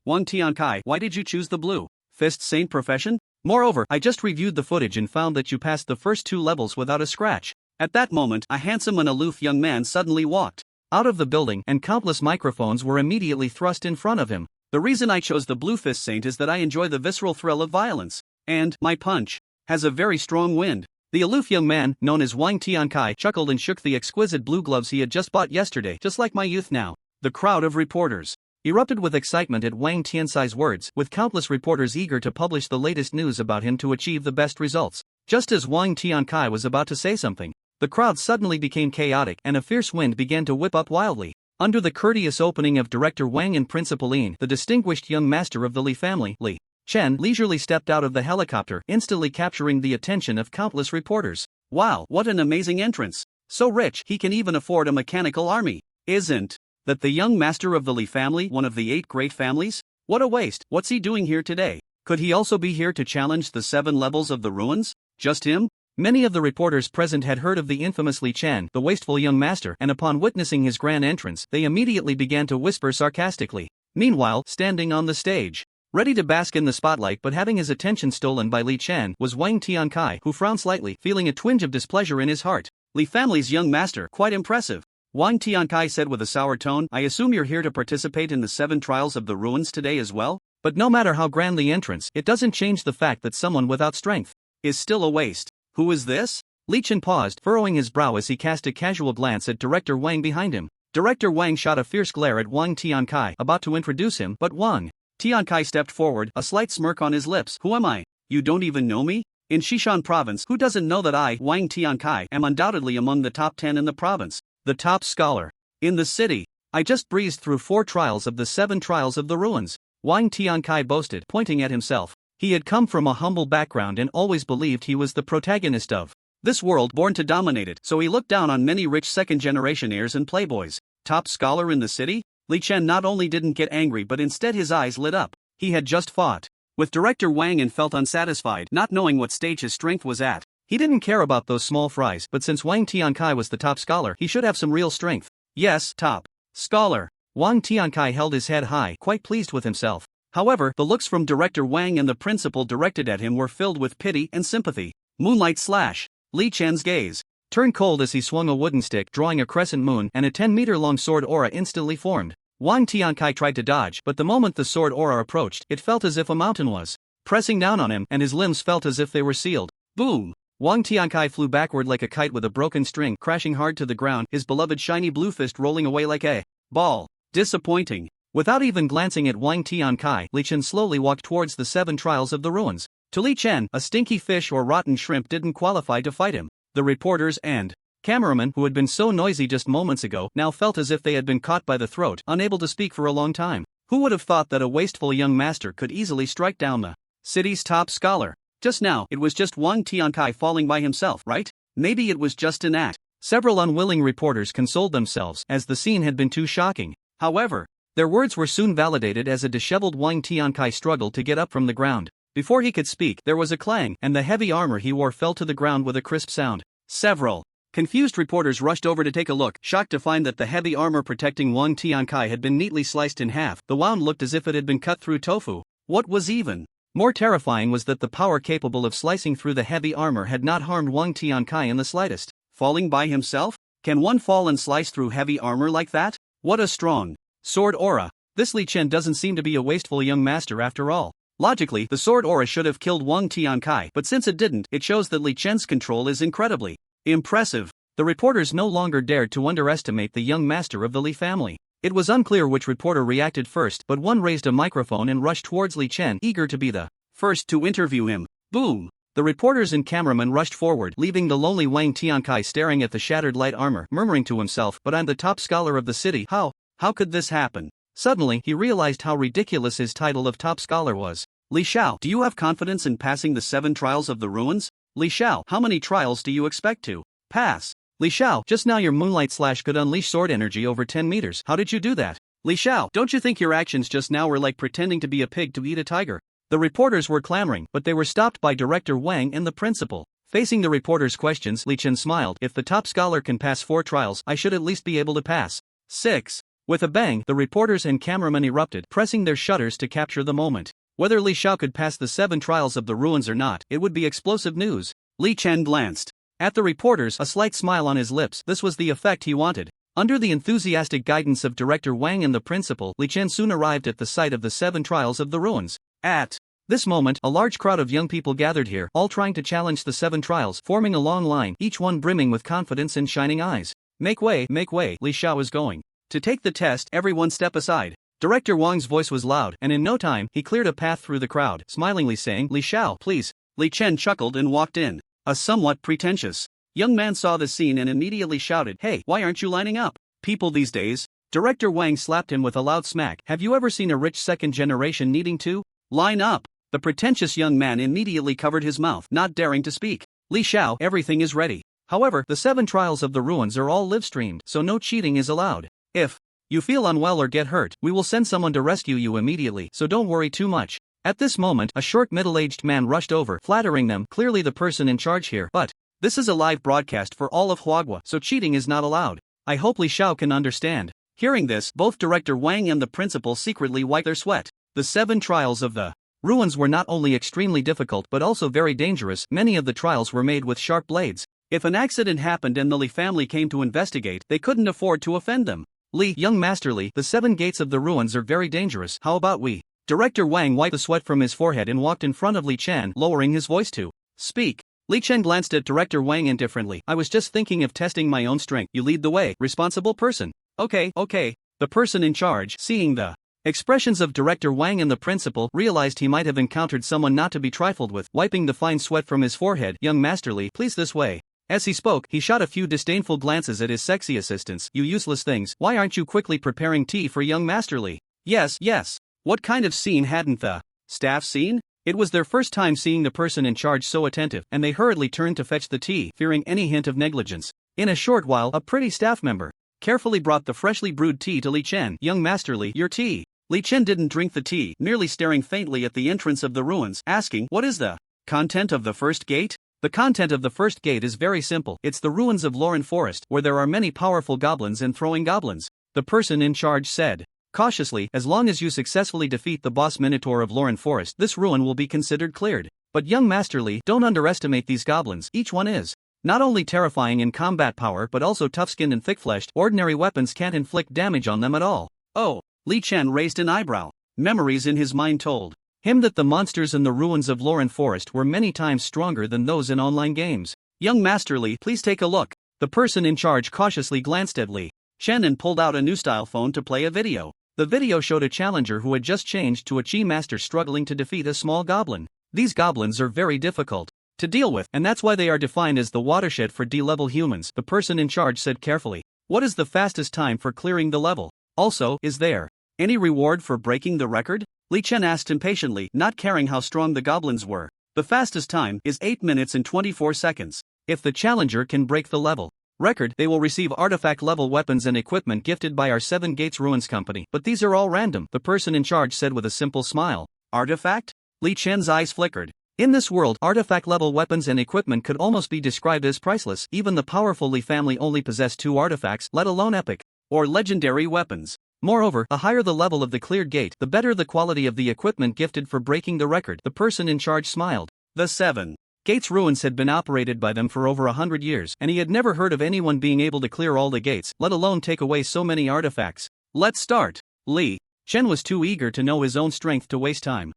Wang Tiankai, why did you choose the Blue Fist Saint profession? Moreover, I just reviewed the footage and found that you passed the first 2 levels without a scratch." At that moment, a handsome and aloof young man suddenly walked out of the building, and countless microphones were immediately thrust in front of him. "The reason I chose the Blue Fist Saint is that I enjoy the visceral thrill of violence, and my punch has a very strong wind." The aloof young man, known as Wang Tiankai, chuckled and shook the exquisite blue gloves he had just bought yesterday. "Just like my youth now." The crowd of reporters erupted with excitement at Wang Tiansai's words, with countless reporters eager to publish the latest news about him to achieve the best results. Just as Wang Tiankai was about to say something, the crowd suddenly became chaotic and a fierce wind began to whip up wildly. Under the courteous opening of Director Wang and Principal Lin, the distinguished young master of the Li family, Li Chen, leisurely stepped out of the helicopter, instantly capturing the attention of countless reporters. "Wow, what an amazing entrance! So rich, he can even afford a mechanical army. Isn't that the young master of the Li family, one of the 8 great families? What a waste, what's he doing here today? Could he also be here to challenge the 7 levels of the ruins? Just him?" Many of the reporters present had heard of the infamous Li Chen, the wasteful young master, and upon witnessing his grand entrance, they immediately began to whisper sarcastically. Meanwhile, standing on the stage, ready to bask in the spotlight but having his attention stolen by Li Chen, was Wang Tiankai, who frowned slightly, feeling a twinge of displeasure in his heart. "Li family's young master, quite impressive," Wang Tiankai said with a sour tone. "I assume you're here to participate in the 7 trials of the ruins today as well? But no matter how grand the entrance, it doesn't change the fact that someone without strength is still a waste. Who is this?" Li Chen paused, furrowing his brow as he cast a casual glance at Director Wang behind him. Director Wang shot a fierce glare at Wang Tiankai, about to introduce him, but Wang Tiankai stepped forward, a slight smirk on his lips. "Who am I? You don't even know me? In Xishan province, who doesn't know that I, Wang Tiankai, am undoubtedly among the top 10 in the province, the top scholar in the city. I just breezed through 4 trials of the 7 trials of the ruins," Wang Tiankai boasted, pointing at himself. He had come from a humble background and always believed he was the protagonist of this world, born to dominate it, so he looked down on many rich second-generation heirs and playboys. Top scholar in the city? Li Chen not only didn't get angry but instead his eyes lit up. He had just fought with Director Wang and felt unsatisfied, not knowing what stage his strength was at. He didn't care about those small fries, but since Wang Tiankai was the top scholar, he should have some real strength. Yes, top scholar. Wang Tiankai held his head high, quite pleased with himself. However, the looks from Director Wang and the principal directed at him were filled with pity and sympathy. Moonlight slash. Li Chen's gaze turned cold as he swung a wooden stick, drawing a crescent moon, and a 10-meter-long sword aura instantly formed. Wang Tiankai tried to dodge, but the moment the sword aura approached, it felt as if a mountain was pressing down on him, and his limbs felt as if they were sealed. Boom! Wang Tiankai flew backward like a kite with a broken string, crashing hard to the ground, his beloved shiny blue fist rolling away like a ball. Disappointing. Without even glancing at Wang Tiankai, Li Chen slowly walked towards the 7 trials of the ruins. To Li Chen, a stinky fish or rotten shrimp didn't qualify to fight him. The reporters and cameramen who had been so noisy just moments ago now felt as if they had been caught by the throat, unable to speak for a long time. Who would have thought that a wasteful young master could easily strike down the city's top scholar? Just now, it was just Wang Tiankai falling by himself, right? Maybe it was just an act. Several unwilling reporters consoled themselves, as the scene had been too shocking. However, their words were soon validated as a disheveled Wang Tiankai struggled to get up from the ground. Before he could speak, there was a clang, and the heavy armor he wore fell to the ground with a crisp sound. Several confused reporters rushed over to take a look, shocked to find that the heavy armor protecting Wang Tiankai had been neatly sliced in half. The wound looked as if it had been cut through tofu. What was even More terrifying was that the power capable of slicing through the heavy armor had not harmed Wang Tiankai in the slightest. Falling by himself? Can one fall and slice through heavy armor like that? What a strong sword aura. This Li Chen doesn't seem to be a wasteful young master after all. Logically, the sword aura should have killed Wang Tiankai, but since it didn't, it shows that Li Chen's control is incredibly impressive. The reporters no longer dared to underestimate the young master of the Li family. It was unclear which reporter reacted first, but one raised a microphone and rushed towards Li Chen, eager to be the first to interview him. Boom! The reporters and cameramen rushed forward, leaving the lonely Wang Tiankai staring at the shattered light armor, murmuring to himself, "But I'm the top scholar of the city, how could this happen?" Suddenly, he realized how ridiculous his title of top scholar was. "Li Xiao, do you have confidence in passing the 7 trials of the ruins? Li Xiao, how many trials do you expect to pass? Li Xiao, just now your moonlight slash could unleash sword energy over 10 meters. How did you do that? Li Xiao, don't you think your actions just now were like pretending to be a pig to eat a tiger?" The reporters were clamoring, but they were stopped by Director Wang and the principal. Facing the reporters' questions, Li Chen smiled. "If the top scholar can pass 4 trials, I should at least be able to pass 6. With a bang, the reporters and cameramen erupted, pressing their shutters to capture the moment. Whether Li Xiao could pass the 7 trials of the ruins or not, it would be explosive news. Li Chen glanced at the reporters, a slight smile on his lips. This was the effect he wanted. Under the enthusiastic guidance of Director Wang and the principal, Li Chen soon arrived at the site of the 7 trials of the ruins. At this moment, a large crowd of young people gathered here, all trying to challenge the 7 trials, forming a long line, each one brimming with confidence and shining eyes. Make way, Li Xiao is going to take the test. Everyone step aside." Director Wang's voice was loud, and in no time, he cleared a path through the crowd, smilingly saying, "Li Xiao, please." Li Chen chuckled and walked in. A somewhat pretentious young man saw the scene and immediately shouted, "Hey, why aren't you lining up? People these days." Director Wang slapped him with a loud smack. "Have you ever seen a rich second generation needing to line up?" The pretentious young man immediately covered his mouth, not daring to speak. "Li Xiao, everything is ready. However, the 7 trials of the ruins are all live-streamed, so no cheating is allowed. If you feel unwell or get hurt, we will send someone to rescue you immediately, so don't worry too much." At this moment, a short middle-aged man rushed over, flattering them, clearly the person in charge here. "But this is a live broadcast for all of Huagua, so cheating is not allowed. I hope Li Xiao can understand." Hearing this, both Director Wang and the principal secretly wiped their sweat. The 7 trials of the ruins were not only extremely difficult but also very dangerous. Many of the trials were made with sharp blades. If an accident happened and the Li family came to investigate, they couldn't afford to offend them. "Li, young Master Li, the 7 gates of the ruins are very dangerous. How about we?" Director Wang wiped the sweat from his forehead and walked in front of Li Chen, lowering his voice to speak. Li Chen glanced at Director Wang indifferently. "I was just thinking of testing my own strength. You lead the way, responsible person." Okay. The person in charge, seeing the expressions of Director Wang and the principal, realized he might have encountered someone not to be trifled with. Wiping the fine sweat from his forehead, "Young Master Li, please this way." As he spoke, he shot a few disdainful glances at his sexy assistants. "You useless things, why aren't you quickly preparing tea for young Master Li?" Yes. What kind of scene hadn't the staff seen? It was their first time seeing the person in charge so attentive, and they hurriedly turned to fetch the tea, fearing any hint of negligence. In a short while, a pretty staff member carefully brought the freshly brewed tea to Li Chen. "Young Master Li, your tea." Li Chen didn't drink the tea, merely staring faintly at the entrance of the ruins, asking, "What is the content of the first gate?" The content of the first gate is very simple. It's the ruins of Lauren Forest, where there are many powerful goblins and throwing goblins. The person in charge said cautiously, "As long as you successfully defeat the boss Minotaur of Lauren Forest, this ruin will be considered cleared. But young Master Li, don't underestimate these goblins. Each one is not only terrifying in combat power but also tough-skinned and thick-fleshed. Ordinary weapons can't inflict damage on them at all." "Oh." Li Chen raised an eyebrow. Memories in his mind told him that the monsters in the ruins of Lauren Forest were many times stronger than those in online games. "Young Master Li, please take a look." The person in charge cautiously glanced at Li Chen and pulled out a new style phone to play a video. The video showed a challenger who had just changed to a chi master struggling to defeat a small goblin. These goblins are very difficult to deal with, and that's why they are defined as the watershed for D-level humans. The person in charge said carefully, "What is the fastest time for clearing the level? Also, is there any reward for breaking the record?" Li Chen asked impatiently, not caring how strong the goblins were. "The fastest time is 8 minutes and 24 seconds. If the challenger can break the level record, they will receive artifact-level weapons and equipment gifted by our 7 Gates Ruins Company. But these are all random," the person in charge said with a simple smile. "Artifact?" Li Chen's eyes flickered. In this world, artifact-level weapons and equipment could almost be described as priceless. Even the powerful Li family only possessed 2 artifacts, let alone epic or legendary weapons. Moreover, the higher the level of the cleared gate, the better the quality of the equipment gifted for breaking the record. The person in charge smiled. The 7 Gates ruins had been operated by them for over 100 years, and he had never heard of anyone being able to clear all the gates, let alone take away so many artifacts. Let's start. Li Chen was too eager to know his own strength to waste time.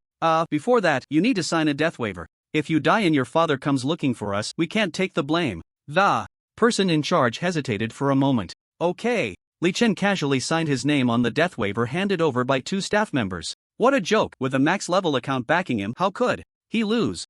Before that, you need to sign a death waiver. If you die and your father comes looking for us, we can't take the blame. The person in charge hesitated for a moment. Okay. Li Chen casually signed his name on the death waiver handed over by 2 staff members. What a joke, with a max level account backing him, how could he lose?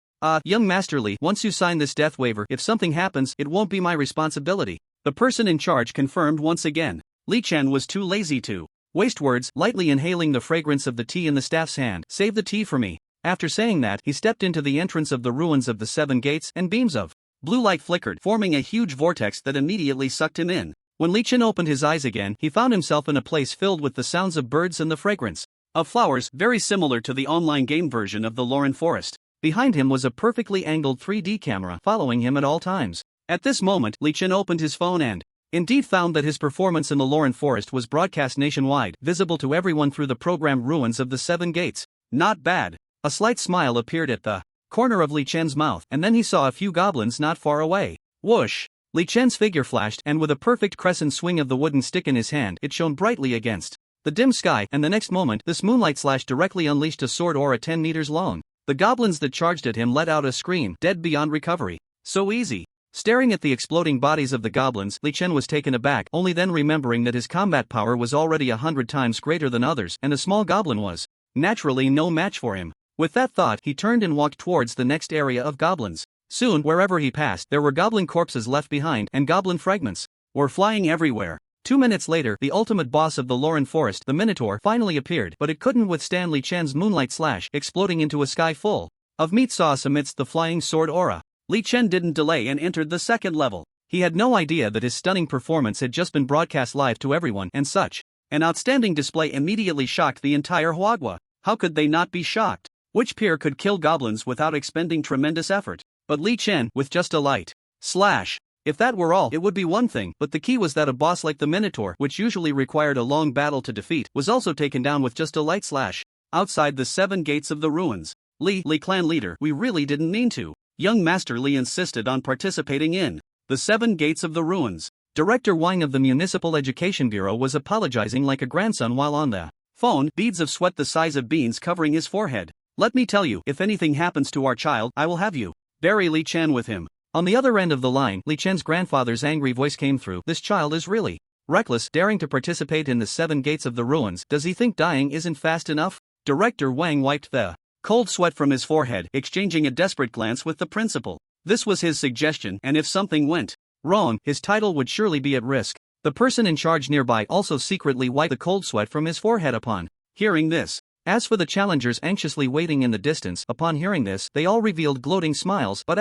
Young Master Li, once you sign this death waiver, if something happens, it won't be my responsibility. The person in charge confirmed once again. Li Chen was too lazy to waste words, lightly inhaling the fragrance of the tea in the staff's hand. Save the tea for me. After saying that, he stepped into the entrance of the ruins of the 7 gates, and beams of blue light flickered, forming a huge vortex that immediately sucked him in. When Li Chen opened his eyes again, he found himself in a place filled with the sounds of birds and the fragrance of flowers, very similar to the online game version of the Lauren Forest. Behind him was a perfectly angled 3D camera following him at all times. At this moment, Li Chen opened his phone and indeed found that his performance in the Lauren Forest was broadcast nationwide, visible to everyone through the programmed ruins of the 7 gates. Not bad. A slight smile appeared at the corner of Li Chen's mouth, and then he saw a few goblins not far away. Whoosh! Li Chen's figure flashed, and with a perfect crescent swing of the wooden stick in his hand, it shone brightly against the dim sky, and the next moment, this moonlight slash directly unleashed a sword aura 10 meters long. The goblins that charged at him let out a scream, dead beyond recovery. So easy. Staring at the exploding bodies of the goblins, Li Chen was taken aback, only then remembering that his combat power was already 100 times greater than others, and a small goblin was naturally no match for him. With that thought, he turned and walked towards the next area of goblins. Soon, wherever he passed, there were goblin corpses left behind, and goblin fragments were flying everywhere. 2 minutes later, the ultimate boss of the Lauren Forest, the Minotaur, finally appeared, but it couldn't withstand Li Chen's moonlight slash, exploding into a sky full of meat sauce amidst the flying sword aura. Li Chen didn't delay and entered the 2nd level. He had no idea that his stunning performance had just been broadcast live to everyone, and such an outstanding display immediately shocked the entire Huagua. How could they not be shocked? Which peer could kill goblins without expending tremendous effort? But Li Chen, with just a light slash. If that were all, it would be one thing, but the key was that a boss like the Minotaur, which usually required a long battle to defeat, was also taken down with just a light slash. Outside the 7 gates of the ruins. Li clan leader, we really didn't mean to. Young Master Li insisted on participating in the 7 gates of the ruins. Director Wang of the Municipal Education Bureau was apologizing like a grandson while on the phone, beads of sweat the size of beans covering his forehead. Let me tell you, if anything happens to our child, I will have you bury Li Chen with him. On the other end of the line, Li Chen's grandfather's angry voice came through. This child is really reckless, daring to participate in the 7 gates of the ruins. Does he think dying isn't fast enough? Director Wang wiped the cold sweat from his forehead, exchanging a desperate glance with the principal. This was his suggestion, and if something went wrong, his title would surely be at risk. The person in charge nearby also secretly wiped the cold sweat from his forehead upon hearing this. As for the challengers anxiously waiting in the distance, upon hearing this, they all revealed gloating smiles, but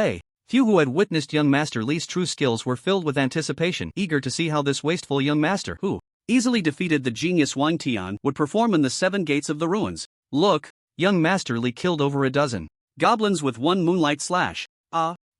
few who had witnessed young Master Li's true skills were filled with anticipation, eager to see how this wasteful young master, who easily defeated the genius Wang Tian, would perform in the 7 gates of the ruins. Look, young Master Li killed over a dozen goblins with 1 moonlight slash.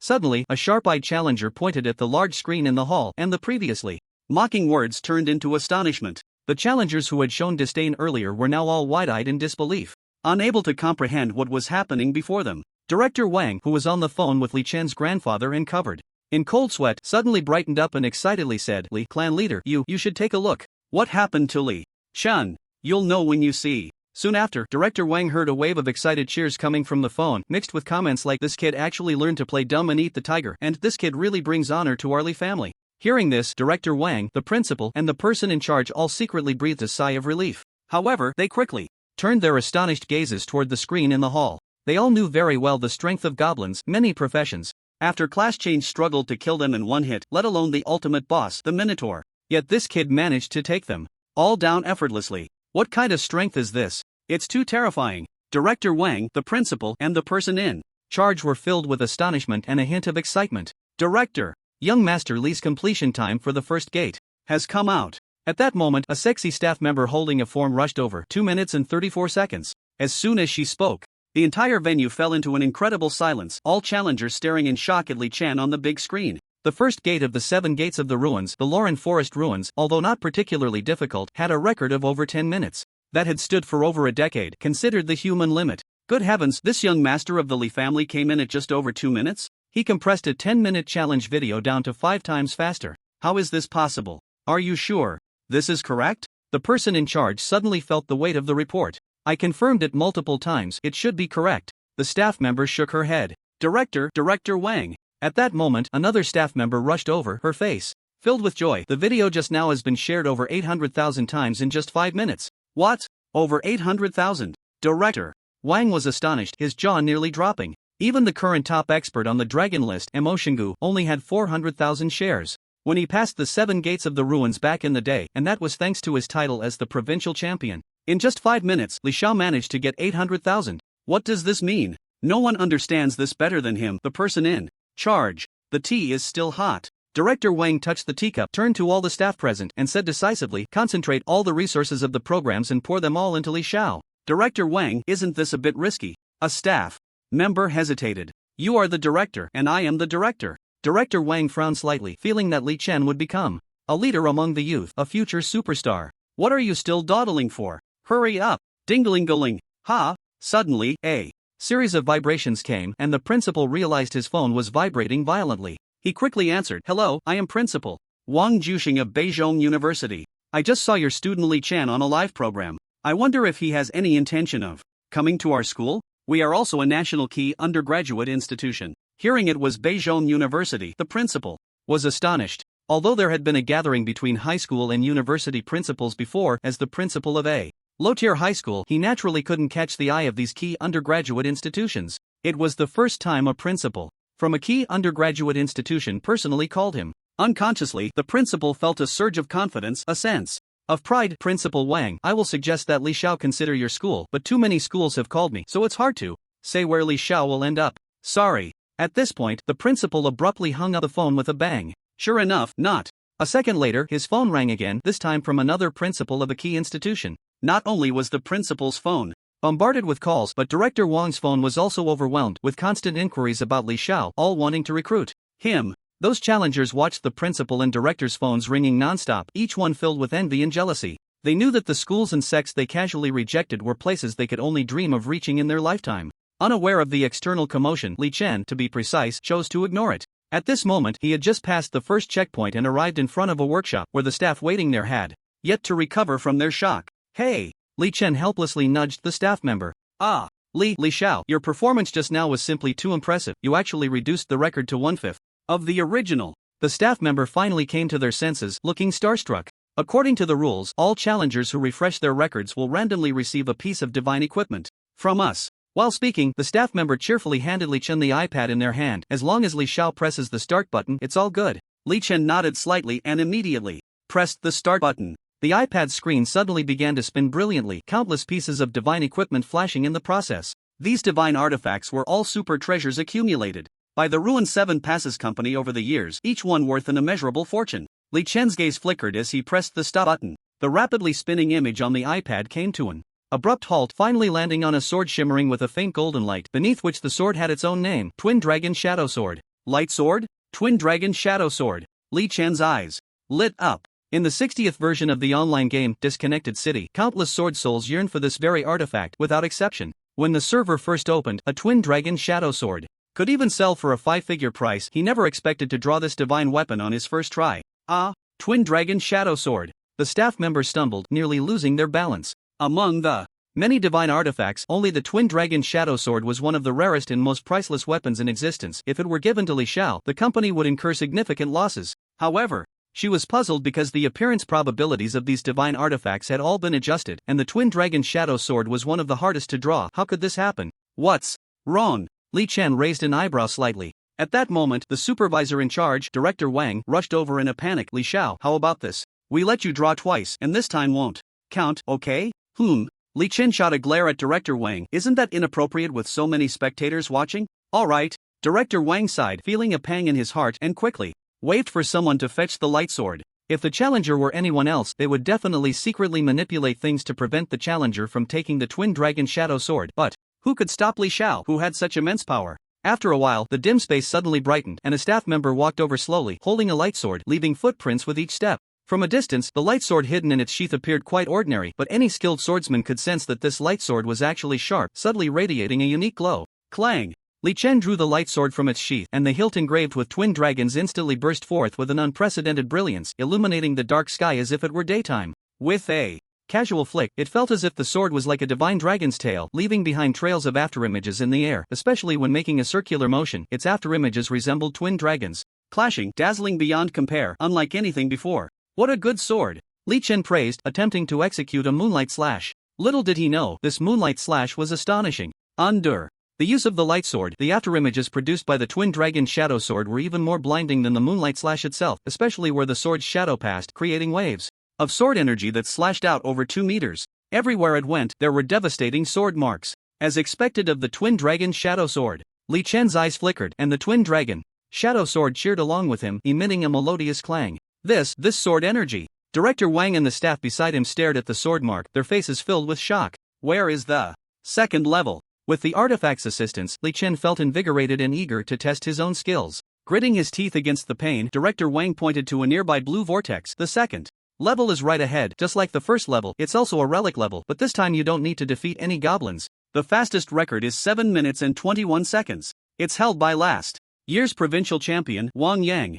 Suddenly, a sharp-eyed challenger pointed at the large screen in the hall, and the previously mocking words turned into astonishment. The challengers who had shown disdain earlier were now all wide-eyed in disbelief, unable to comprehend what was happening before them. Director Wang, who was on the phone with Li Chen's grandfather and covered in cold sweat, suddenly brightened up and excitedly said, Li clan leader, you should take a look. What happened to Li Chen? You'll know when you see. Soon after, Director Wang heard a wave of excited cheers coming from the phone, mixed with comments like, this kid actually learned to play dumb and eat the tiger, and this kid really brings honor to our Li family. Hearing this, Director Wang, the principal, and the person in charge all secretly breathed a sigh of relief. However, they quickly turned their astonished gazes toward the screen in the hall. They all knew very well the strength of goblins, many professions. After Class Change struggled to kill them in one hit, let alone the ultimate boss, the Minotaur. Yet this kid managed to take them all down effortlessly. What kind of strength is this? It's too terrifying. Director Wang, the principal, and the person in charge were filled with astonishment and a hint of excitement. Director, young Master Li's completion time for the first gate has come out. At that moment, a sexy staff member holding a form rushed over. 2 minutes and 34 seconds. As soon as she spoke, the entire venue fell into an incredible silence, all challengers staring in shock at Li Chen on the big screen. The first gate of the 7 gates of the ruins, the Lauren Forest ruins, although not particularly difficult, had a record of over 10 minutes. That had stood for over a decade, considered the human limit. Good heavens, this young master of the Lee family came in at just over 2 minutes? He compressed a 10-minute challenge video down to 5 times faster. How is this possible? Are you sure this is correct? The person in charge suddenly felt the weight of the report. I confirmed it multiple times, it should be correct. The staff member shook her head. Director Wang. At that moment, another staff member rushed over, her face filled with joy. The video just now has been shared over 800,000 times in just 5 minutes. What? Over 800,000? Director Wang was astonished, his jaw nearly dropping. Even the current top expert on the dragon list, Emoshingu, only had 400,000 shares when he passed the 7 gates of the ruins back in the day, and that was thanks to his title as the provincial champion. In just 5 minutes, Li Xiao managed to get 800,000. What does this mean? No one understands this better than him, the person in charge. The tea is still hot. Director Wang touched the teacup, turned to all the staff present, and said decisively, concentrate all the resources of the programs and pour them all into Li Xiao. Director Wang, isn't this a bit risky? A staff member hesitated. You are the director, and I am the director. Director Wang frowned slightly, feeling that Li Chen would become a leader among the youth, a future superstar. What are you still dawdling for? Hurry up! Dingling-goling! Ha! Suddenly, a series of vibrations came, and the principal realized his phone was vibrating violently. He quickly answered, Hello, I am Principal Wang Juxing of Beijing University. I just saw your student Li Chen on a live program. I wonder if he has any intention of coming to our school? We are also a national key undergraduate institution. Hearing it was Beijing University, the principal was astonished. Although there had been a gathering between high school and university principals before, as the principal of a low-tier high school, he naturally couldn't catch the eye of these key undergraduate institutions. It was the first time a principal from a key undergraduate institution personally called him. Unconsciously, the principal felt a surge of confidence, a sense of pride. Principal Wang, I will suggest that Li Xiao consider your school, but too many schools have called me, so it's hard to say where Li Xiao will end up. Sorry. At this point, the principal abruptly hung up the phone with a bang. Sure enough, not a second later, his phone rang again, this time from another principal of a key institution. Not only was the principal's phone bombarded with calls, but Director Wang's phone was also overwhelmed with constant inquiries about Li Xiao, all wanting to recruit him. Those challengers watched the principal and director's phones ringing non-stop, each one filled with envy and jealousy. They knew that the schools and sects they casually rejected were places they could only dream of reaching in their lifetime. Unaware of the external commotion, Li Chen, to be precise, chose to ignore it. At this moment, he had just passed the first checkpoint and arrived in front of a workshop where the staff waiting there had yet to recover from their shock. Hey! Li Chen helplessly nudged the staff member. Ah! Li Xiao, your performance just now was simply too impressive. You actually reduced the record to 1/5 of the original. The staff member finally came to their senses, looking starstruck. According to the rules, all challengers who refresh their records will randomly receive a piece of divine equipment from us. While speaking, the staff member cheerfully handed Li Chen the iPad in their hand. As long as Li Xiao presses the start button, it's all good. Li Chen nodded slightly and immediately pressed the start button. The iPad's screen suddenly began to spin brilliantly, countless pieces of divine equipment flashing in the process. These divine artifacts were all super treasures accumulated by the Ruin 7 Passes Company over the years, each one worth an immeasurable fortune. Li Chen's gaze flickered as he pressed the stop button. The rapidly spinning image on the iPad came to an abrupt halt, finally landing on a sword shimmering with a faint golden light, beneath which the sword had its own name, Twin Dragon Shadow Sword. Light Sword? Twin Dragon Shadow Sword. Li Chen's eyes lit up. In the 60th version of the online game, Disconnected City, countless sword souls yearned for this very artifact, without exception. When the server first opened, a Twin Dragon Shadow Sword could even sell for a 5-figure price. He never expected to draw this divine weapon on his first try. Ah, Twin Dragon Shadow Sword. The staff members stumbled, nearly losing their balance. Among the many divine artifacts, only the Twin Dragon Shadow Sword was one of the rarest and most priceless weapons in existence. If it were given to Li Xiao, the company would incur significant losses. However, she was puzzled because the appearance probabilities of these divine artifacts had all been adjusted, and the Twin Dragon Shadow Sword was one of the hardest to draw. How could this happen? What's wrong? Li Chen raised an eyebrow slightly. At that moment, the supervisor in charge, Director Wang, rushed over in a panic. Li Xiao, how about this? We let you draw twice, and this time won't count, okay? Li Chen shot a glare at Director Wang. Isn't that inappropriate with so many spectators watching? Alright. Director Wang sighed, feeling a pang in his heart, and quickly waved for someone to fetch the light sword. If the challenger were anyone else, they would definitely secretly manipulate things to prevent the challenger from taking the Twin Dragon Shadow Sword. But who could stop Li Xiao, who had such immense power? After a while, the dim space suddenly brightened, and a staff member walked over slowly, holding a light sword, leaving footprints with each step. From a distance, the light sword hidden in its sheath appeared quite ordinary, but any skilled swordsman could sense that this light sword was actually sharp, subtly radiating a unique glow. Clang! Li Chen drew the light sword from its sheath, and the hilt engraved with twin dragons instantly burst forth with an unprecedented brilliance, illuminating the dark sky as if it were daytime. With a casual flick, it felt as if the sword was like a divine dragon's tail, leaving behind trails of afterimages in the air. Especially when making a circular motion, its afterimages resembled twin dragons. Clashing, dazzling beyond compare, unlike anything before. What a good sword! Li Chen praised, attempting to execute a moonlight slash. Little did he know, this moonlight slash was astonishing. Under the use of the light sword, the afterimages produced by the twin dragon shadow sword were even more blinding than the moonlight slash itself, especially where the sword's shadow passed, creating waves of sword energy that slashed out over 2 meters. Everywhere it went, there were devastating sword marks. As expected of the twin dragon shadow sword, Li Chen's eyes flickered, and the twin dragon shadow sword cheered along with him, emitting a melodious clang. This sword energy. Director Wang and the staff beside him stared at the sword mark, their faces filled with shock. Where is the second level? With the artifact's assistance, Li Chen felt invigorated and eager to test his own skills. Gritting his teeth against the pain, Director Wang pointed to a nearby blue vortex. The second level is right ahead, just like the first level. It's also a relic level, but this time you don't need to defeat any goblins. The fastest record is 7 minutes and 21 seconds. It's held by last year's provincial champion, Wang Yang.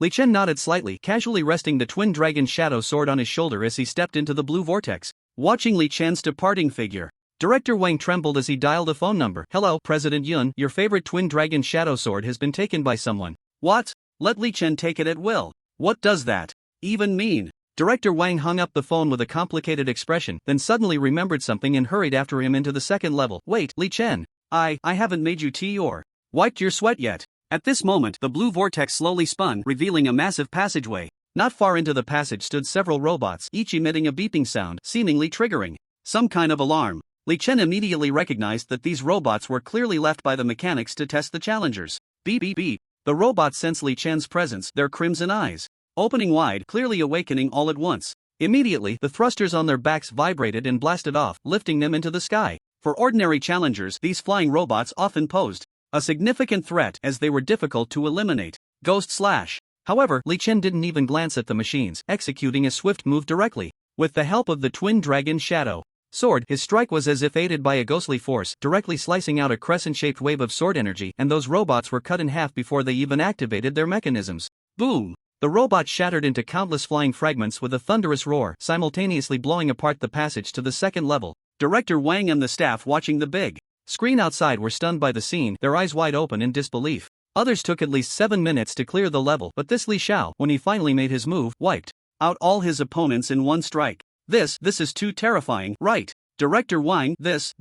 Li Chen nodded slightly, casually resting the twin dragon shadow sword on his shoulder as he stepped into the blue vortex. Watching Li Chen's departing figure, Director Wang trembled as he dialed a phone number. Hello, President Yun, your favorite twin dragon shadow sword has been taken by someone. What? Let Li Chen take it at will. What does that even mean? Director Wang hung up the phone with a complicated expression, then suddenly remembered something and hurried after him into the second level. Wait, Li Chen. I haven't made you tea or wiped your sweat yet. At this moment, the blue vortex slowly spun, revealing a massive passageway. Not far into the passage stood several robots, each emitting a beeping sound, seemingly triggering some kind of alarm. Li Chen immediately recognized that these robots were clearly left by the mechanics to test the challengers. Beep beep beep. The robots sensed Li Chen's presence, their crimson eyes opening wide, clearly awakening all at once. Immediately, the thrusters on their backs vibrated and blasted off, lifting them into the sky. For ordinary challengers, these flying robots often posed a significant threat as they were difficult to eliminate. Ghost slash. However, Li Chen didn't even glance at the machines, executing a swift move directly. With the help of the twin dragon shadow sword, his strike was as if aided by a ghostly force, directly slicing out a crescent-shaped wave of sword energy, and those robots were cut in half before they even activated their mechanisms. Boom! The robots shattered into countless flying fragments with a thunderous roar, simultaneously blowing apart the passage to the second level. Director Wang and the staff watching the big screen outside were stunned by the scene, their eyes wide open in disbelief. Others took at least 7 minutes to clear the level, but this Li Xiao, when he finally made his move, wiped out all his opponents in one strike. This is too terrifying, right? Director Wang, this.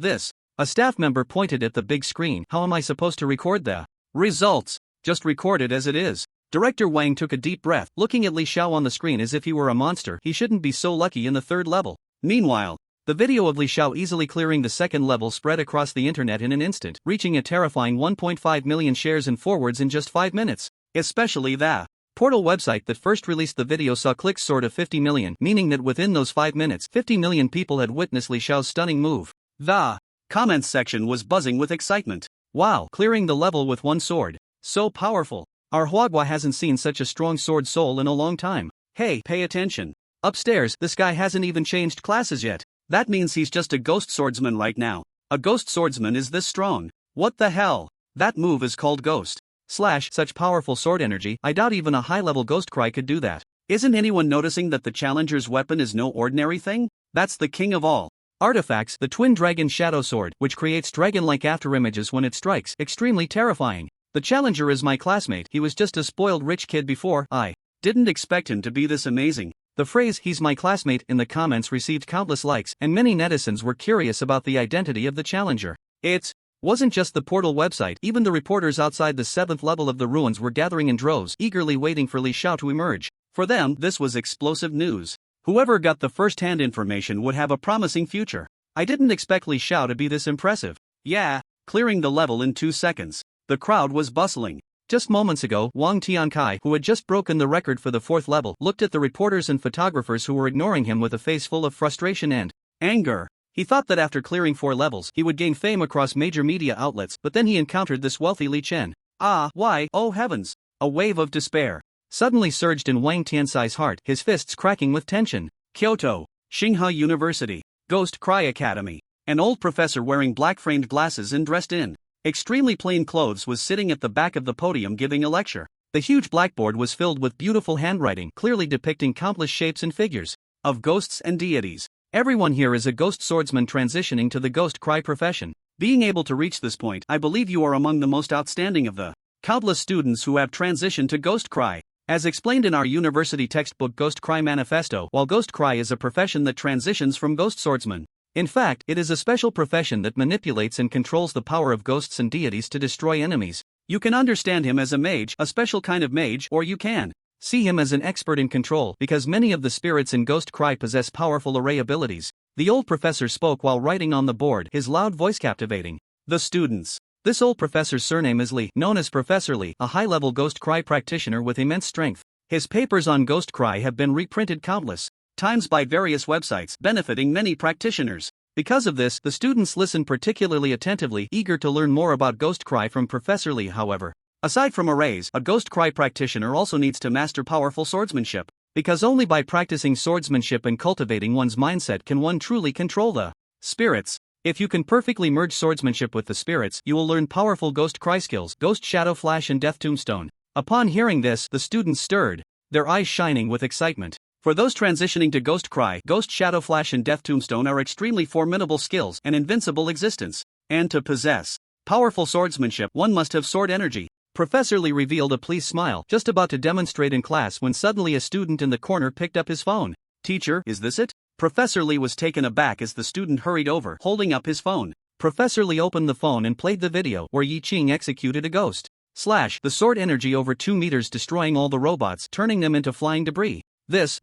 A staff member pointed at the big screen. How am I supposed to record the results? Just record it as it is. Director Wang took a deep breath, looking at Li Xiao on the screen as if he were a monster. He shouldn't be so lucky in the third level. Meanwhile, the video of Li Xiao easily clearing the second level spread across the internet in an instant, reaching a terrifying 1.5 million shares and forwards in just 5 minutes. Especially the portal website that first released the video saw clicks soar to 50 million, meaning that within those 5 minutes, 50 million people had witnessed Li Xiao's stunning move. The comments section was buzzing with excitement. Wow, clearing the level with one sword. So powerful. Our Huagua hasn't seen such a strong sword soul in a long time. Hey, pay attention. Upstairs, this guy hasn't even changed classes yet. That means he's just a ghost swordsman right now. A ghost swordsman is this strong. What the hell? That move is called ghost slash. Such powerful sword energy, I doubt even a high-level ghost cry could do that. Isn't anyone noticing that the challenger's weapon is no ordinary thing? That's the king of all artifacts, the twin dragon shadow sword, which creates dragon-like afterimages when it strikes, extremely terrifying. The challenger is my classmate. He was just a spoiled rich kid before. I didn't expect him to be this amazing. The phrase, "he's my classmate," in the comments received countless likes, and many netizens were curious about the identity of the challenger. It wasn't just the portal website, even the reporters outside the 7th level of the ruins were gathering in droves, eagerly waiting for Li Xiao to emerge. For them, this was explosive news. Whoever got the first-hand information would have a promising future. I didn't expect Li Xiao to be this impressive. Yeah, clearing the level in 2 seconds. The crowd was bustling. Just moments ago, Wang Tiankai, who had just broken the record for the 4th level, looked at the reporters and photographers who were ignoring him with a face full of frustration and anger. He thought that after clearing 4 levels, he would gain fame across major media outlets, but then he encountered this wealthy Li Chen. Ah, why, oh heavens! A wave of despair suddenly surged in Wang Tianxi's heart, his fists cracking with tension. Kyoto, Tsinghua University, Ghost Cry Academy. An old professor wearing black-framed glasses and dressed in extremely plain clothes was sitting at the back of the podium giving a lecture. The huge blackboard was filled with beautiful handwriting, clearly depicting countless shapes and figures of ghosts and deities. Everyone here is a ghost swordsman transitioning to the ghost cry profession. Being able to reach this point, I believe you are among the most outstanding of the countless students who have transitioned to ghost cry. As explained in our university textbook Ghost Cry Manifesto, while ghost cry is a profession that transitions from ghost swordsman. In fact, it is a special profession that manipulates and controls the power of ghosts and deities to destroy enemies. You can understand him as a mage, a special kind of mage, or you can see him as an expert in control because many of the spirits in Ghost Cry possess powerful array abilities. The old professor spoke while writing on the board, his loud voice captivating the students. This old professor's surname is Li, known as Professor Li, a high-level Ghost Cry practitioner with immense strength. His papers on Ghost Cry have been reprinted countless times by various websites, benefiting many practitioners. Because of this, the students listen particularly attentively, eager to learn more about Ghost Cry from Professor Li. However, aside from arrays, a Ghost Cry practitioner also needs to master powerful swordsmanship, because only by practicing swordsmanship and cultivating one's mindset can one truly control the spirits. If you can perfectly merge swordsmanship with the spirits, you will learn powerful Ghost Cry skills, Ghost Shadow Flash and Death Tombstone. Upon hearing this, the students stirred, their eyes shining with excitement. For those transitioning to Ghost Cry, Ghost Shadow Flash and Death Tombstone are extremely formidable skills and invincible existence. And to possess powerful swordsmanship, one must have sword energy. Professor Li revealed a pleased smile, just about to demonstrate in class when suddenly a student in the corner picked up his phone. Teacher, is this it? Professor Li was taken aback as the student hurried over, holding up his phone. Professor Li opened the phone and played the video where Yi Qing executed a ghost slash the sword energy over 2 meters, destroying all the robots, turning them into flying debris. This,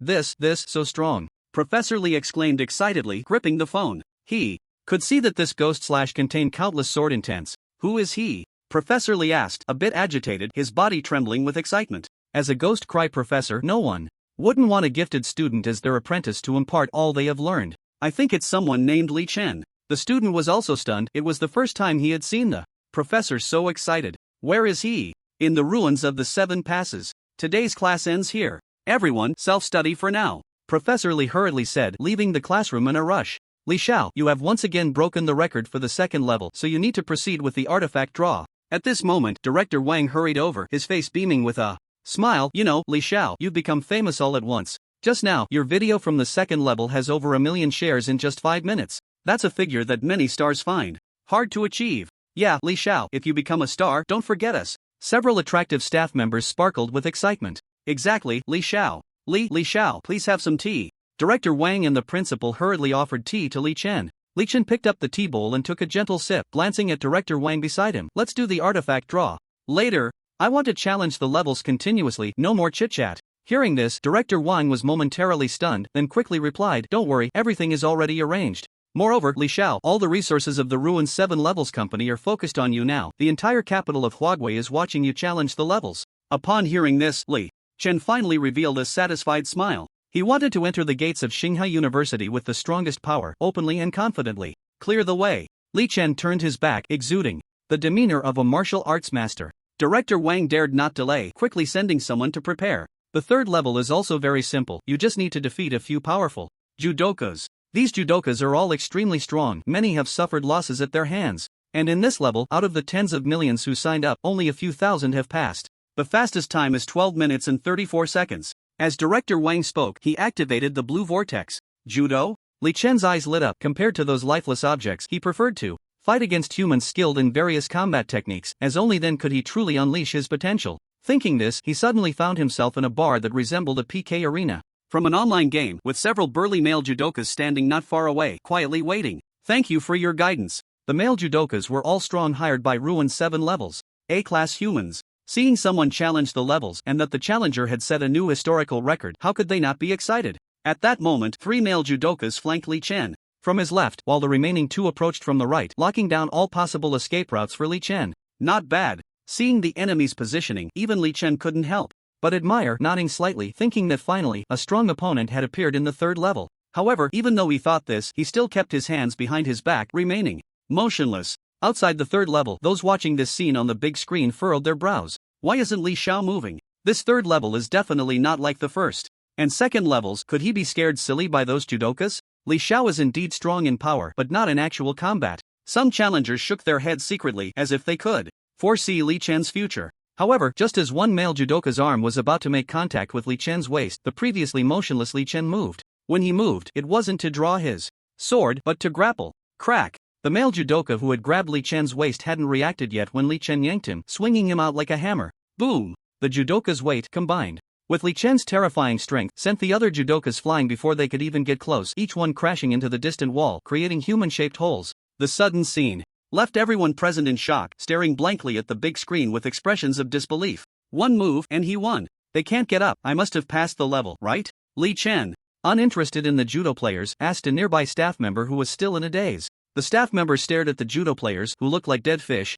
so strong. Professor Li exclaimed excitedly, gripping the phone. He could see that this ghost slash contained countless sword intents. Who is he? Professor Li asked, a bit agitated, his body trembling with excitement. As a Ghost Cry professor, no one wouldn't want a gifted student as their apprentice to impart all they have learned. I think it's someone named Li Chen. The student was also stunned, it was the first time he had seen the professor so excited. Where is he? In the ruins of the 7 passes. Today's class ends here. Everyone, self-study for now. Professor Li hurriedly said, leaving the classroom in a rush. Li Xiao, you have once again broken the record for the 2nd level, so you need to proceed with the artifact draw. At this moment, Director Wang hurried over, his face beaming with a smile. You know, Li Xiao, you've become famous all at once. Just now, your video from the 2nd level has over 1 million shares in just 5 minutes. That's a figure that many stars find hard to achieve. Yeah, Li Xiao, if you become a star, don't forget us. Several attractive staff members sparkled with excitement. Exactly, Li Xiao. Li Xiao, please have some tea. Director Wang and the principal hurriedly offered tea to Li Chen. Li Chen picked up the tea bowl and took a gentle sip, glancing at Director Wang beside him. Let's do the artifact draw. Later. I want to challenge the levels continuously, no more chit-chat. Hearing this, Director Wang was momentarily stunned, then quickly replied, don't worry, everything is already arranged. Moreover, Li Xiao, all the resources of the Ruin 7 Levels Company are focused on you now. The entire capital of Huagui is watching you challenge the levels. Upon hearing this, Li Chen finally revealed a satisfied smile. He wanted to enter the gates of Tsinghua University with the strongest power, openly and confidently. Clear the way. Li Chen turned his back, exuding the demeanor of a martial arts master. Director Wang dared not delay, quickly sending someone to prepare. The 3rd level is also very simple, you just need to defeat a few powerful judokas. These judokas are all extremely strong, many have suffered losses at their hands. And in this level, out of the tens of millions who signed up, only a few thousand have passed. The fastest time is 12 minutes and 34 seconds. As Director Wang spoke, he activated the blue vortex. Judo? Li Chen's eyes lit up. Compared to those lifeless objects, he preferred to fight against humans skilled in various combat techniques, as only then could he truly unleash his potential. Thinking this, he suddenly found himself in a bar that resembled a PK arena. From an online game, with several burly male judokas standing not far away, quietly waiting. Thank you for your guidance. The male judokas were all strong, hired by Ruin 7 levels. A-class humans. Seeing someone challenge the levels and that the challenger had set a new historical record, how could they not be excited? At that moment, 3 male judokas flanked Li Chen from his left, while the remaining 2 approached from the right, locking down all possible escape routes for Li Chen. Not bad. Seeing the enemy's positioning, even Li Chen couldn't help but admire, nodding slightly, thinking that finally, a strong opponent had appeared in the 3rd level. However, even though he thought this, he still kept his hands behind his back, remaining motionless. Outside the third level, those watching this scene on the big screen furrowed their brows. Why isn't Li Xiao moving? This third level is definitely not like the first and second levels. Could he be scared silly by those judokas? Li Xiao is indeed strong in power, but not in actual combat. Some challengers shook their heads secretly as if they could foresee Li Chen's future. However, just as one male judoka's arm was about to make contact with Li Chen's waist, the previously motionless Li Chen moved. When he moved, it wasn't to draw his sword, but to grapple. Crack! The male judoka who had grabbed Li Chen's waist hadn't reacted yet when Li Chen yanked him, swinging him out like a hammer. Boom! The judoka's weight, combined with Li Chen's terrifying strength, sent the other judokas flying before they could even get close, each one crashing into the distant wall, creating human-shaped holes. The sudden scene left everyone present in shock, staring blankly at the big screen with expressions of disbelief. One move, and he won. They can't get up. I must have passed the level, right? Li Chen, uninterested in the judo players, asked a nearby staff member who was still in a daze. The staff member stared at the judo players, who looked like dead fish.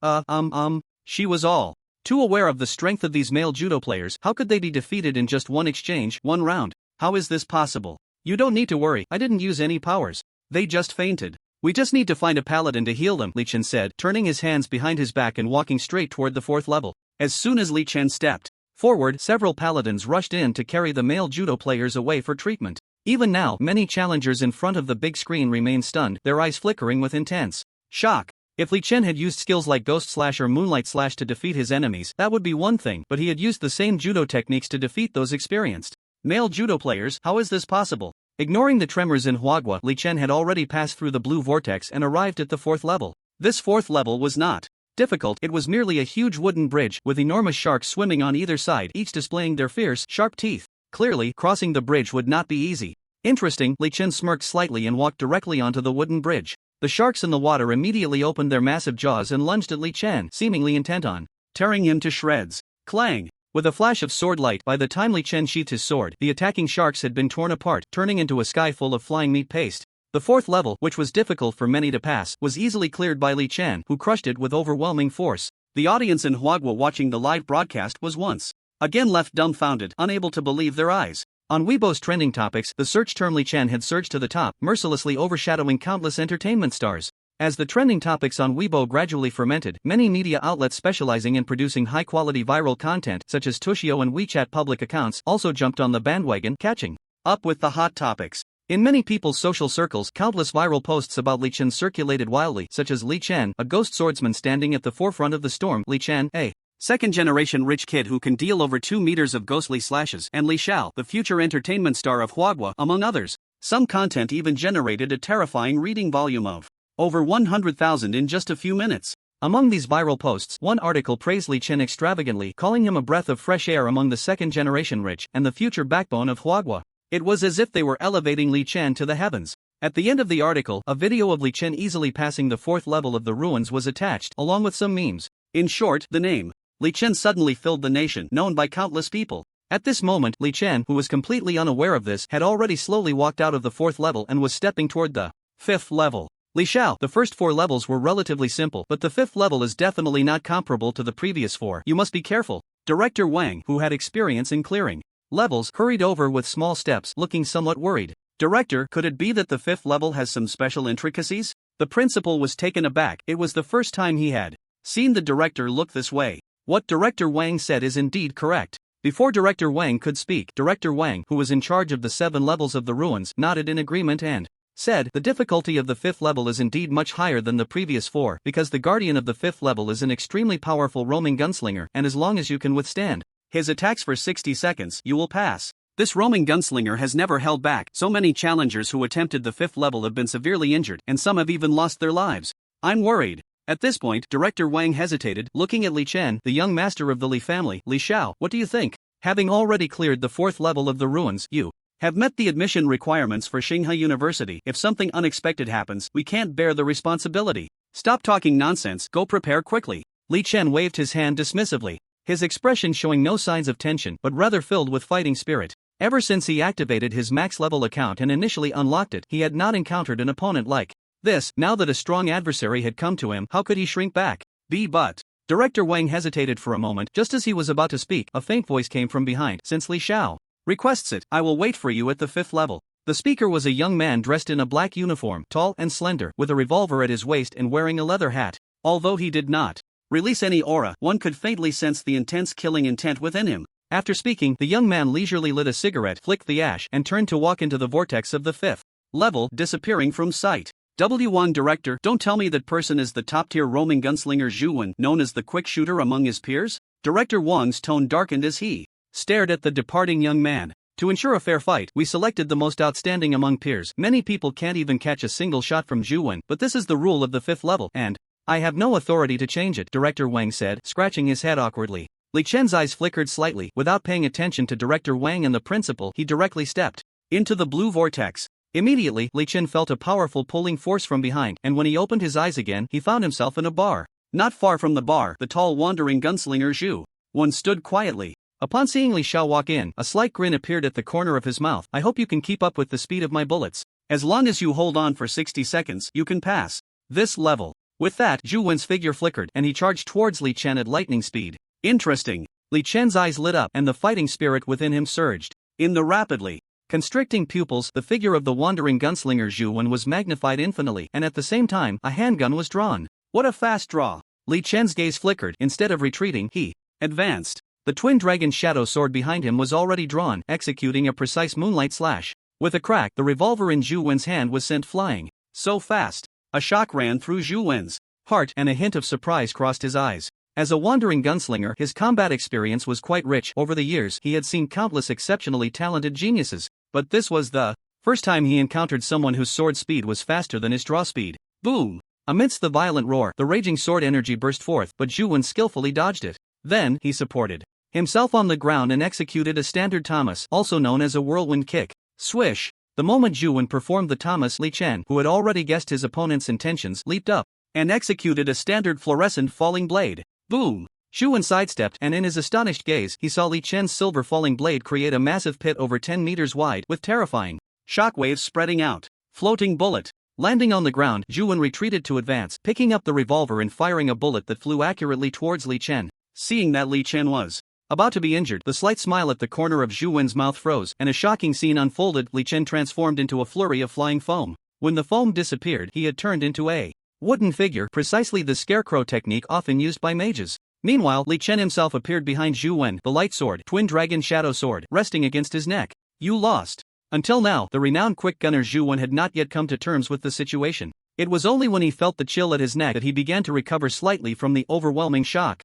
She was all too aware of the strength of these male judo players. How could they be defeated in just one exchange, one round? How is this possible? You don't need to worry, I didn't use any powers. They just fainted. We just need to find a paladin to heal them, Li Chen said, turning his hands behind his back and walking straight toward the fourth level. As soon as Li Chen stepped forward, several paladins rushed in to carry the male judo players away for treatment. Even now, many challengers in front of the big screen remain stunned, their eyes flickering with intense shock. If Li Chen had used skills like Ghost Slash or Moonlight Slash to defeat his enemies, that would be one thing, but he had used the same judo techniques to defeat those experienced male judo players. How is this possible? Ignoring the tremors in Huagua, Li Chen had already passed through the blue vortex and arrived at the fourth level. This fourth level was not difficult, it was merely a huge wooden bridge with enormous sharks swimming on either side, each displaying their fierce, sharp teeth. Clearly, crossing the bridge would not be easy. Interesting, Li Chen smirked slightly and walked directly onto the wooden bridge. The sharks in the water immediately opened their massive jaws and lunged at Li Chen, seemingly intent on tearing him to shreds. Clang! With a flash of sword light, by the time Li Chen sheathed his sword, the attacking sharks had been torn apart, turning into a sky full of flying meat paste. The fourth level, which was difficult for many to pass, was easily cleared by Li Chen, who crushed it with overwhelming force. The audience in Huagua watching the live broadcast was once again left dumbfounded, unable to believe their eyes. On Weibo's trending topics, the search term Li Chen had surged to the top, mercilessly overshadowing countless entertainment stars. As the trending topics on Weibo gradually fermented, many media outlets specializing in producing high-quality viral content, such as Tushio and WeChat public accounts, also jumped on the bandwagon, catching up with the hot topics. In many people's social circles, countless viral posts about Li Chen circulated wildly, such as Li Chen, a ghost swordsman standing at the forefront of the storm, Li Chen, a second-generation rich kid who can deal over 2 meters of ghostly slashes, and Li Xiao, the future entertainment star of Huagua, among others. Some content even generated a terrifying reading volume of over 100,000 in just a few minutes. Among these viral posts, one article praised Li Chen extravagantly, calling him a breath of fresh air among the second-generation rich and the future backbone of Huagua. It was as if they were elevating Li Chen to the heavens. At the end of the article, a video of Li Chen easily passing the fourth level of the ruins was attached, along with some memes. In short, the name Li Chen suddenly filled the nation, known by countless people. At this moment, Li Chen, who was completely unaware of this, had already slowly walked out of the fourth level and was stepping toward the fifth level. Li Xiao, the first 4 levels were relatively simple, but the fifth level is definitely not comparable to the previous 4. You must be careful. Director Wang, who had experience in clearing levels, hurried over with small steps, looking somewhat worried. Director, could it be that the fifth level has some special intricacies? The principal was taken aback. It was the first time he had seen the director look this way. What Director Wang said is indeed correct. Before Director Wang could speak, Director Wang, who was in charge of the 7 levels of the ruins, nodded in agreement and said, the difficulty of the 5th level is indeed much higher than the previous 4, because the guardian of the 5th level is an extremely powerful roaming gunslinger, and as long as you can withstand his attacks for 60 seconds, you will pass. This roaming gunslinger has never held back. So many challengers who attempted the 5th level have been severely injured, and some have even lost their lives. I'm worried. At this point, Director Wang hesitated, looking at Li Chen, the young master of the Li family. Li Xiao, what do you think? Having already cleared the 4th level of the ruins, you have met the admission requirements for Xinghai University. If something unexpected happens, we can't bear the responsibility. Stop talking nonsense, go prepare quickly. Li Chen waved his hand dismissively, his expression showing no signs of tension but rather filled with fighting spirit. Ever since he activated his max level account and initially unlocked it, he had not encountered an opponent like this. Now that a strong adversary had come to him, how could he shrink back? But Director Wang hesitated for a moment. Just as he was about to speak, a faint voice came from behind. Since Li Xiao requests it, I will wait for you at the 5th level. The speaker was a young man dressed in a black uniform, tall and slender, with a revolver at his waist and wearing a leather hat. Although he did not release any aura, one could faintly sense the intense killing intent within him. After speaking, the young man leisurely lit a cigarette, flicked the ash, and turned to walk into the vortex of the 5th level, disappearing from sight. W1 Director, don't tell me that person is the top-tier roaming gunslinger Zhu Wen, known as the quick shooter among his peers? Director Wang's tone darkened as he stared at the departing young man. To ensure a fair fight, we selected the most outstanding among peers. Many people can't even catch a single shot from Zhu Wen, but this is the rule of the 5th level, and I have no authority to change it, Director Wang said, scratching his head awkwardly. Li Chen's eyes flickered slightly. Without paying attention to Director Wang and the principal, he directly stepped into the blue vortex. Immediately, Li Chen felt a powerful pulling force from behind, and when he opened his eyes again, he found himself in a bar. Not far from the bar, the tall wandering gunslinger Zhu Wen stood quietly. Upon seeing Li Xiao walk in, a slight grin appeared at the corner of his mouth. I hope you can keep up with the speed of my bullets. As long as you hold on for 60 seconds, you can pass this level. With that, Zhu Wen's figure flickered, and he charged towards Li Chen at lightning speed. Interesting. Li Chen's eyes lit up, and the fighting spirit within him surged. In the rapidly constricting pupils, the figure of the wandering gunslinger Zhu Wen was magnified infinitely, and at the same time, a handgun was drawn. What a fast draw! Li Chen's gaze flickered. Instead of retreating, he advanced. The twin dragon shadow sword behind him was already drawn, executing a precise moonlight slash. With a crack, the revolver in Zhu Wen's hand was sent flying. So fast! A shock ran through Zhu Wen's heart, and a hint of surprise crossed his eyes. As a wandering gunslinger, his combat experience was quite rich. Over the years, he had seen countless exceptionally talented geniuses, but this was the first time he encountered someone whose sword speed was faster than his draw speed. Boom! Amidst the violent roar, the raging sword energy burst forth, but Zhu Wen skillfully dodged it. Then, he supported himself on the ground and executed a standard Thomas, also known as a whirlwind kick. Swish! The moment Zhu Wen performed the Thomas, Li Chen, who had already guessed his opponent's intentions, leaped up and executed a standard fluorescent falling blade. Boom! Zhu Wen sidestepped, and in his astonished gaze, he saw Li Chen's silver falling blade create a massive pit over 10 meters wide, with terrifying shockwaves spreading out. Floating bullet. Landing on the ground, Zhu Wen retreated to advance, picking up the revolver and firing a bullet that flew accurately towards Li Chen. Seeing that Li Chen was about to be injured, the slight smile at the corner of Zhu Wen's mouth froze, and a shocking scene unfolded. Li Chen transformed into a flurry of flying foam. When the foam disappeared, he had turned into a wooden figure, precisely the scarecrow technique often used by mages. Meanwhile, Li Chen himself appeared behind Zhu Wen, the light sword, twin dragon shadow sword, resting against his neck. You lost. Until now, the renowned quick gunner Zhu Wen had not yet come to terms with the situation. It was only when he felt the chill at his neck that he began to recover slightly from the overwhelming shock.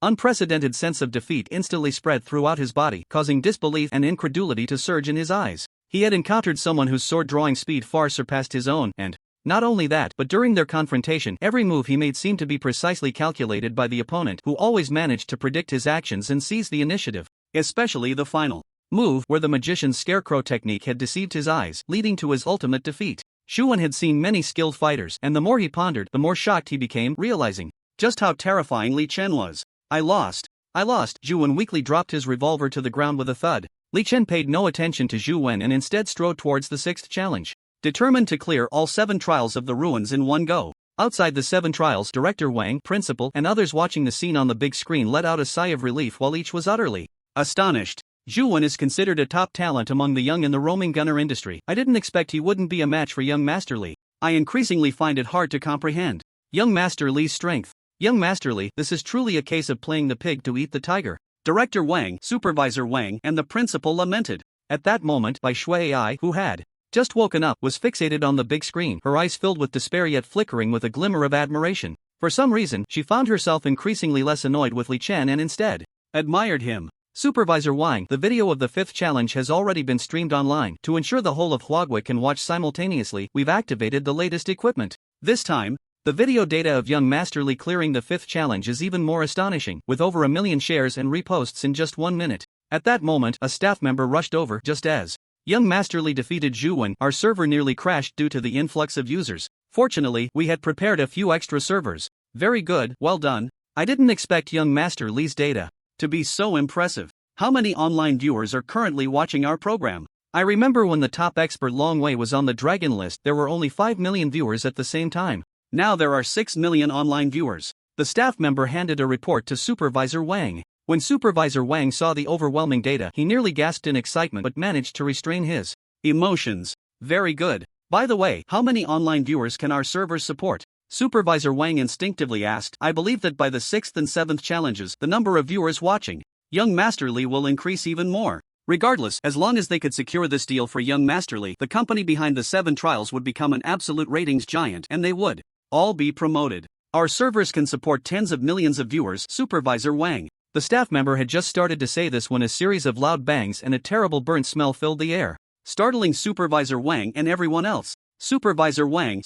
Unprecedented sense of defeat instantly spread throughout his body, causing disbelief and incredulity to surge in his eyes. He had encountered someone whose sword-drawing speed far surpassed his own, and not only that, but during their confrontation, every move he made seemed to be precisely calculated by the opponent, who always managed to predict his actions and seize the initiative. Especially the final move, where the magician's scarecrow technique had deceived his eyes, leading to his ultimate defeat. Zhu Wen had seen many skilled fighters, and the more he pondered, the more shocked he became, realizing just how terrifying Li Chen was. I lost. Zhu Wen weakly dropped his revolver to the ground with a thud. Li Chen paid no attention to Zhu Wen and instead strode towards the 6th challenge, determined to clear all 7 trials of the ruins in one go. Outside the 7 trials, Director Wang, principal, and others watching the scene on the big screen let out a sigh of relief while each was utterly astonished. Zhu Wen is considered a top talent among the young in the roaming gunner industry. I didn't expect he wouldn't be a match for young Master Li. I increasingly find it hard to comprehend young Master Li's strength. Young Master Li, this is truly a case of playing the pig to eat the tiger. Director Wang, Supervisor Wang, and the principal lamented. At that moment, Bai Shui Ai, who had just woken up, was fixated on the big screen, her eyes filled with despair yet flickering with a glimmer of admiration. For some reason, she found herself increasingly less annoyed with Li Chen and instead admired him. Supervisor Wang, the video of the 5th challenge has already been streamed online. To ensure the whole of Huagui can watch simultaneously, we've activated the latest equipment. This time, the video data of young Master Li clearing the 5th challenge is even more astonishing, with over 1 million shares and reposts in just 1 minute. At that moment, a staff member rushed over. Just as young Master Li defeated Zhu Wen, our server nearly crashed due to the influx of users. Fortunately, we had prepared a few extra servers. Very good, well done. I didn't expect young Master Li's data to be so impressive. How many online viewers are currently watching our program? I remember when the top expert Long Wei was on the Dragon list, there were only 5 million viewers at the same time. Now there are 6 million online viewers. The staff member handed a report to Supervisor Wang. When Supervisor Wang saw the overwhelming data, he nearly gasped in excitement but managed to restrain his Emotions. Very good. By the way, how many online viewers can our servers support? Supervisor Wang instinctively asked. I believe that by the 6th and 7th challenges, the number of viewers watching Young Master Lee will increase even more. Regardless, as long as they could secure this deal for Young Master Lee, the company behind the 7 trials would become an absolute ratings giant and they would all be promoted. Our servers can support tens of millions of viewers, Supervisor Wang. The staff member had just started to say this when a series of loud bangs and a terrible burnt smell filled the air, startling Supervisor Wang and everyone else. Supervisor Wang,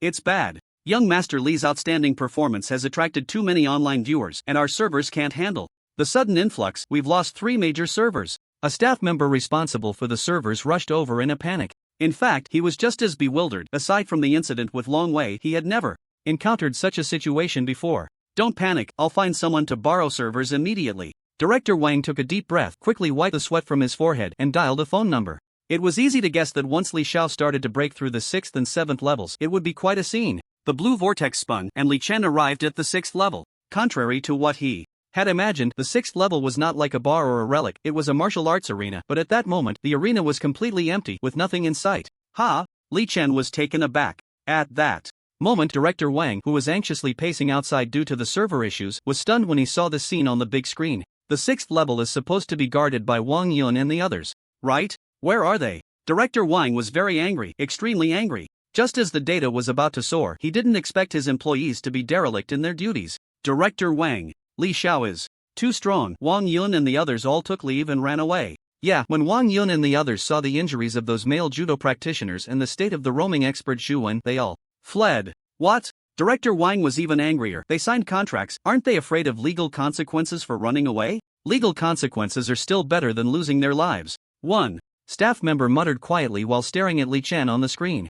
it's bad. Young Master Lee's outstanding performance has attracted too many online viewers and our servers can't handle the sudden influx. We've lost 3 major servers. A staff member responsible for the servers rushed over in a panic. In fact, he was just as bewildered. Aside from the incident with Long Wei, he had never encountered such a situation before. Don't panic, I'll find someone to borrow servers immediately. Director Wang took a deep breath, quickly wiped the sweat from his forehead, and dialed a phone number. It was easy to guess that once Li Xiao started to break through the 6th and 7th levels, it would be quite a scene. The blue vortex spun, and Li Chen arrived at the 6th level. Contrary to what he had imagined, the 6th level was not like a bar or a relic, it was a martial arts arena, but at that moment, the arena was completely empty, with nothing in sight. Li Chen was taken aback. At that moment, Director Wang, who was anxiously pacing outside due to the server issues, was stunned when he saw the scene on the big screen. The 6th level is supposed to be guarded by Wang Yun and the others, right? Where are they? Director Wang was very angry, extremely angry. Just as the data was about to soar, he didn't expect his employees to be derelict in their duties. Director Wang, Li Xiao is too strong. Wang Yun and the others all took leave and ran away. Yeah, when Wang Yun and the others saw the injuries of those male judo practitioners and the state of the roaming expert Xu Wen, they all fled. What? Director Wang was even angrier. They signed contracts, aren't they afraid of legal consequences for running away? Legal consequences are still better than losing their lives. One staff member muttered quietly while staring at Li Chen on the screen.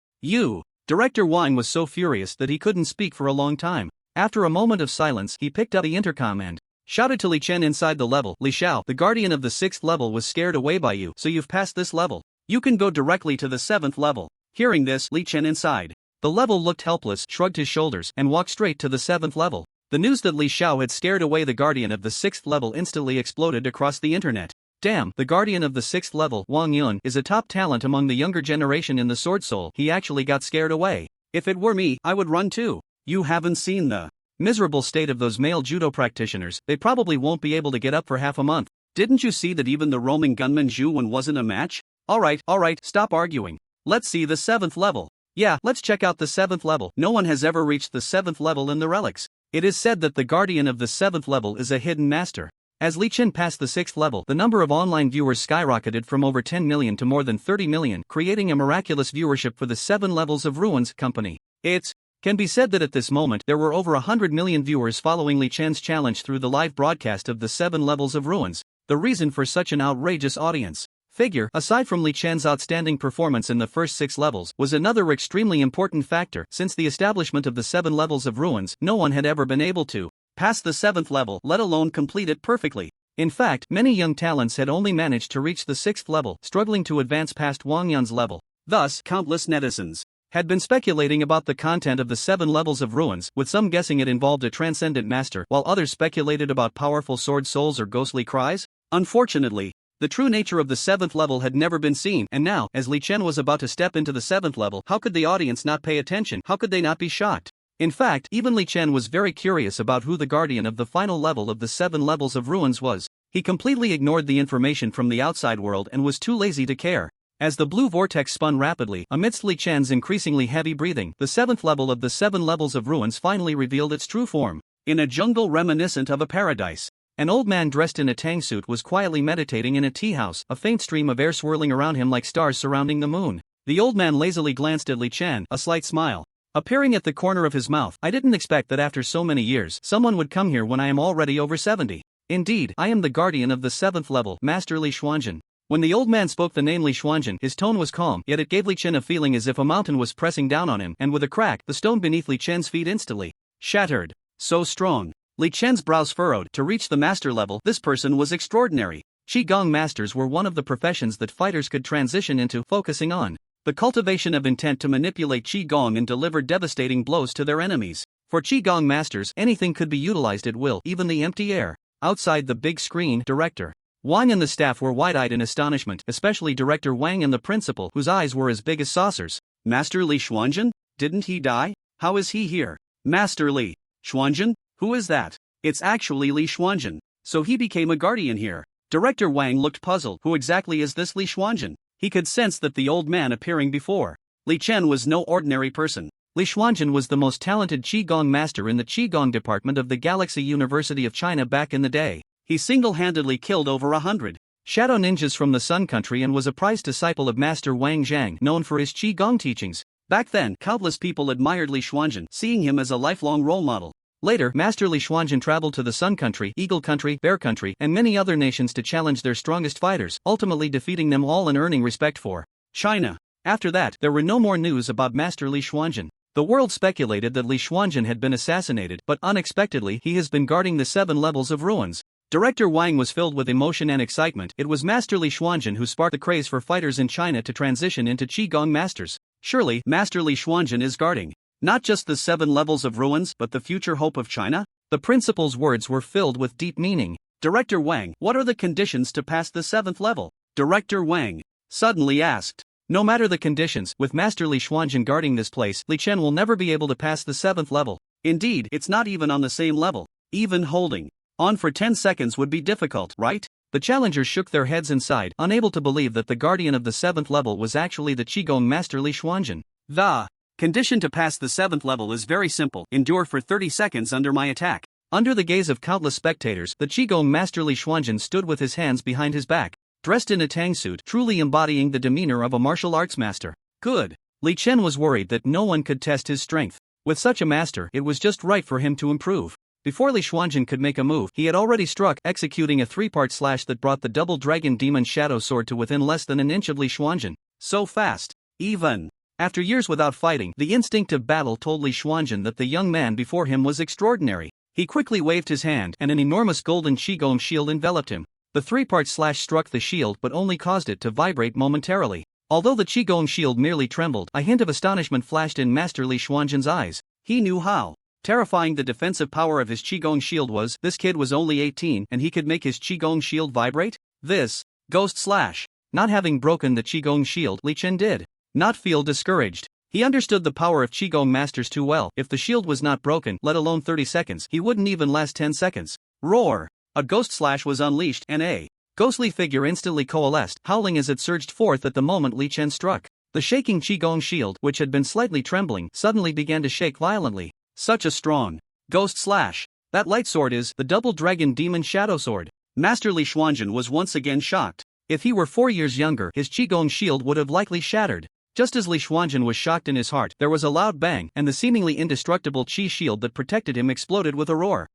Director Wang was so furious that he couldn't speak for a long time. After a moment of silence, he picked up the intercom and shouted to Li Chen inside the level. Li Xiao, the guardian of the 6th level was scared away by you, so you've passed this level. You can go directly to the 7th level. Hearing this, Li Chen inside the level looked helpless, shrugged his shoulders, and walked straight to the 7th level. The news that Li Xiao had scared away the guardian of the 6th level instantly exploded across the internet. Damn, the guardian of the 6th level, Wang Yun, is a top talent among the younger generation in the Sword Soul. He actually got scared away. If it were me, I would run too. You haven't seen the miserable state of those male judo practitioners. They probably won't be able to get up for half a month. Didn't you see that even the roaming gunman Xu Wen wasn't a match? Alright, stop arguing. Let's see the 7th level. Yeah, let's check out the 7th level. No one has ever reached the 7th level in the relics. It is said that the guardian of the 7th level is a hidden master. As Li Chen passed the 6th level, the number of online viewers skyrocketed from over 10 million to more than 30 million, creating a miraculous viewership for the 7 levels of Ruins company. It can be said that at this moment, there were over 100 million viewers following Li Chen's challenge through the live broadcast of the 7 levels of Ruins. The reason for such an outrageous audience figure, aside from Li Chen's outstanding performance in the first 6 levels, was another extremely important factor. Since the establishment of the 7 levels of Ruins, no one had ever been able to pass the 7th level, let alone complete it perfectly. In fact, many young talents had only managed to reach the 6th level, struggling to advance past Wang Yun's level. Thus, countless netizens had been speculating about the content of the 7 levels of Ruins, with some guessing it involved a transcendent master, while others speculated about powerful sword souls or ghostly cries. Unfortunately, the true nature of the 7th level had never been seen, and now, as Li Chen was about to step into the 7th level, how could the audience not pay attention? How could they not be shocked? In fact, even Li Chen was very curious about who the guardian of the final level of the 7 levels of Ruins was. He completely ignored the information from the outside world and was too lazy to care. As the blue vortex spun rapidly, amidst Li Chen's increasingly heavy breathing, the 7th level of the 7 levels of Ruins finally revealed its true form. In a jungle reminiscent of a paradise, an old man dressed in a tang suit was quietly meditating in a tea house, a faint stream of air swirling around him like stars surrounding the moon. The old man lazily glanced at Li Chen, a slight smile appearing at the corner of his mouth. I didn't expect that after so many years, someone would come here when I am already over 70. Indeed, I am the guardian of the 7th level, Master Li Xuanjin. When the old man spoke the name Li Xuanjin, his tone was calm, yet it gave Li Chen a feeling as if a mountain was pressing down on him, and with a crack, the stone beneath Li Chen's feet instantly shattered. So strong. Li Chen's brows furrowed. To reach the master level, this person was extraordinary. Qigong masters were one of the professions that fighters could transition into, focusing on the cultivation of intent to manipulate Qigong and deliver devastating blows to their enemies. For Qigong masters, anything could be utilized at will, even the empty air. Outside the big screen, Director Wang and the staff were wide-eyed in astonishment, especially Director Wang and the principal, whose eyes were as big as saucers. Master Li Xuanzhen? Didn't he die? How is he here? Master Li Xuanzhen? Who is that? It's actually Li Xuanzhen. So he became a guardian here. Director Wang looked puzzled. Who exactly is this Li Xuanzhen? He could sense that the old man appearing before Li Chen was no ordinary person. Li Xuanzhen was the most talented Qigong master in the Qigong department of the Galaxy University of China back in the day. He single-handedly killed over 100 shadow ninjas from the Sun Country and was a prized disciple of Master Wang Zhang, known for his Qigong teachings. Back then, countless people admired Li Xuanzhen, seeing him as a lifelong role model. Later, Master Li Xuanzhen traveled to the Sun Country, Eagle Country, Bear Country, and many other nations to challenge their strongest fighters, ultimately defeating them all and earning respect for China. After that, there were no more news about Master Li Xuanzhen. The world speculated that Li Xuanzhen had been assassinated, but unexpectedly he has been guarding the 7 levels of ruins. Director Wang was filled with emotion and excitement. It was Master Li Xuanzhen who sparked the craze for fighters in China to transition into Qigong masters. Surely, Master Li Xuanzhen is guarding not just the 7 levels of ruins, but the future hope of China? The principal's words were filled with deep meaning. Director Wang, what are the conditions to pass the 7th level? Director Wang suddenly asked. No matter the conditions, with Master Li Xuanzhen guarding this place, Li Chen will never be able to pass the 7th level. Indeed, it's not even on the same level. Even holding on for 10 seconds would be difficult, right? The challengers shook their heads and sighed, unable to believe that the guardian of the 7th level was actually the Qigong master Li Xuanzhen. The condition to pass the 7th level is very simple: endure for 30 seconds under my attack. Under the gaze of countless spectators, the Qigong master Li Xuanzhen stood with his hands behind his back, dressed in a tang suit, truly embodying the demeanor of a martial arts master. Good. Li Chen was worried that no one could test his strength. With such a master, it was just right for him to improve. Before Li Xuanzhen could make a move, he had already struck, executing a 3-part slash that brought the double dragon demon shadow sword to within less than an inch of Li Xuanzhen. So fast. Even after years without fighting, the instinct of battle told Li Xuanzhen that the young man before him was extraordinary. He quickly waved his hand, and an enormous golden Qigong shield enveloped him. The 3-part slash struck the shield but only caused it to vibrate momentarily. Although the Qigong shield merely trembled, a hint of astonishment flashed in Master Li Xuanzhen's eyes. He knew how terrifying the defensive power of his Qigong shield was. This kid was only 18 and he could make his Qigong shield vibrate? This ghost slash. Not having broken the Qigong shield, Li Chen did not feel discouraged. He understood the power of Qigong masters too well. If the shield was not broken, let alone 30 seconds, he wouldn't even last 10 seconds. Roar! A ghost slash was unleashed and a ghostly figure instantly coalesced, howling as it surged forth at the moment Li Chen struck. The shaking Qigong shield, which had been slightly trembling, suddenly began to shake violently. Such a strong ghost slash. That light sword is the double dragon demon shadow sword. Master Li Xuanzhen was once again shocked. If he were 4 years younger, his Qigong shield would have likely shattered. Just as Li Xuanzhen was shocked in his heart, there was a loud bang, and the seemingly indestructible Qi shield that protected him exploded with a roar.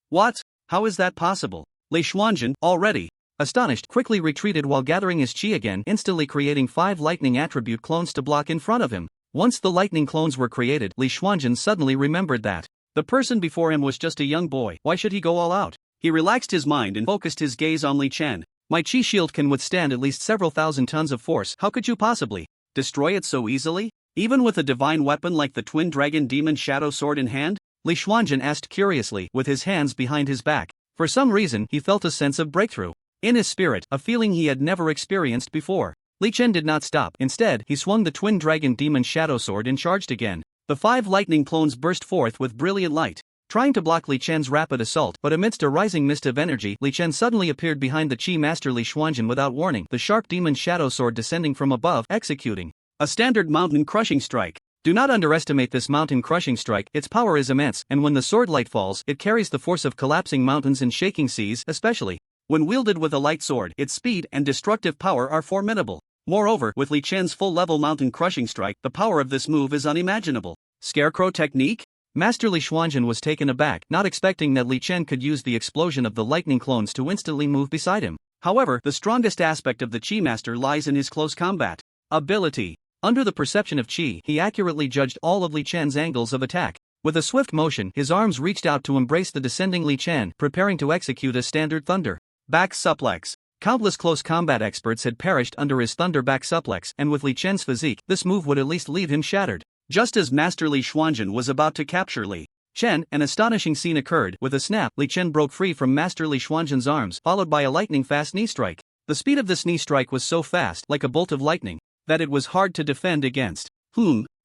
What? How is that possible? Li Xuanzhen, already astonished, quickly retreated while gathering his Qi again, instantly creating 5 lightning attribute clones to block in front of him. Once the lightning clones were created, Li Xuanzhen suddenly remembered that the person before him was just a young boy. Why should he go all out? He relaxed his mind and focused his gaze on Li Chen. My Qi shield can withstand at least several thousand tons of force. How could you possibly destroy it so easily? Even with a divine weapon like the Twin Dragon Demon Shadow Sword in hand? Li Xuanzhen asked curiously, with his hands behind his back. For some reason, he felt a sense of breakthrough in his spirit, a feeling he had never experienced before. Li Chen did not stop. Instead, he swung the Twin Dragon Demon Shadow Sword and charged again. The 5 lightning clones burst forth with brilliant light, trying to block Li Chen's rapid assault, but amidst a rising mist of energy, Li Chen suddenly appeared behind the Qi Master Li Xuanzhen without warning, the sharp Demon Shadow Sword descending from above, executing a standard mountain crushing strike. Do not underestimate this mountain crushing strike. Its power is immense, and when the sword light falls, it carries the force of collapsing mountains and shaking seas, especially when wielded with a light sword. Its speed and destructive power are formidable. Moreover, with Li Chen's full-level mountain crushing strike, the power of this move is unimaginable. Scarecrow technique? Master Li Xuanzhen was taken aback, not expecting that Li Chen could use the explosion of the lightning clones to instantly move beside him. However, the strongest aspect of the Qi Master lies in his close combat ability. Under the perception of Qi, he accurately judged all of Li Chen's angles of attack. With a swift motion, his arms reached out to embrace the descending Li Chen, preparing to execute a standard thunder back suplex. Countless close combat experts had perished under his thunder back suplex, and with Li Chen's physique, this move would at least leave him shattered. Just as Master Li Xuanzhen was about to capture Li Chen, an astonishing scene occurred. With a snap, Li Chen broke free from Master Li Xuanzhen's arms, followed by a lightning-fast knee strike. The speed of this knee strike was so fast, like a bolt of lightning, that it was hard to defend against.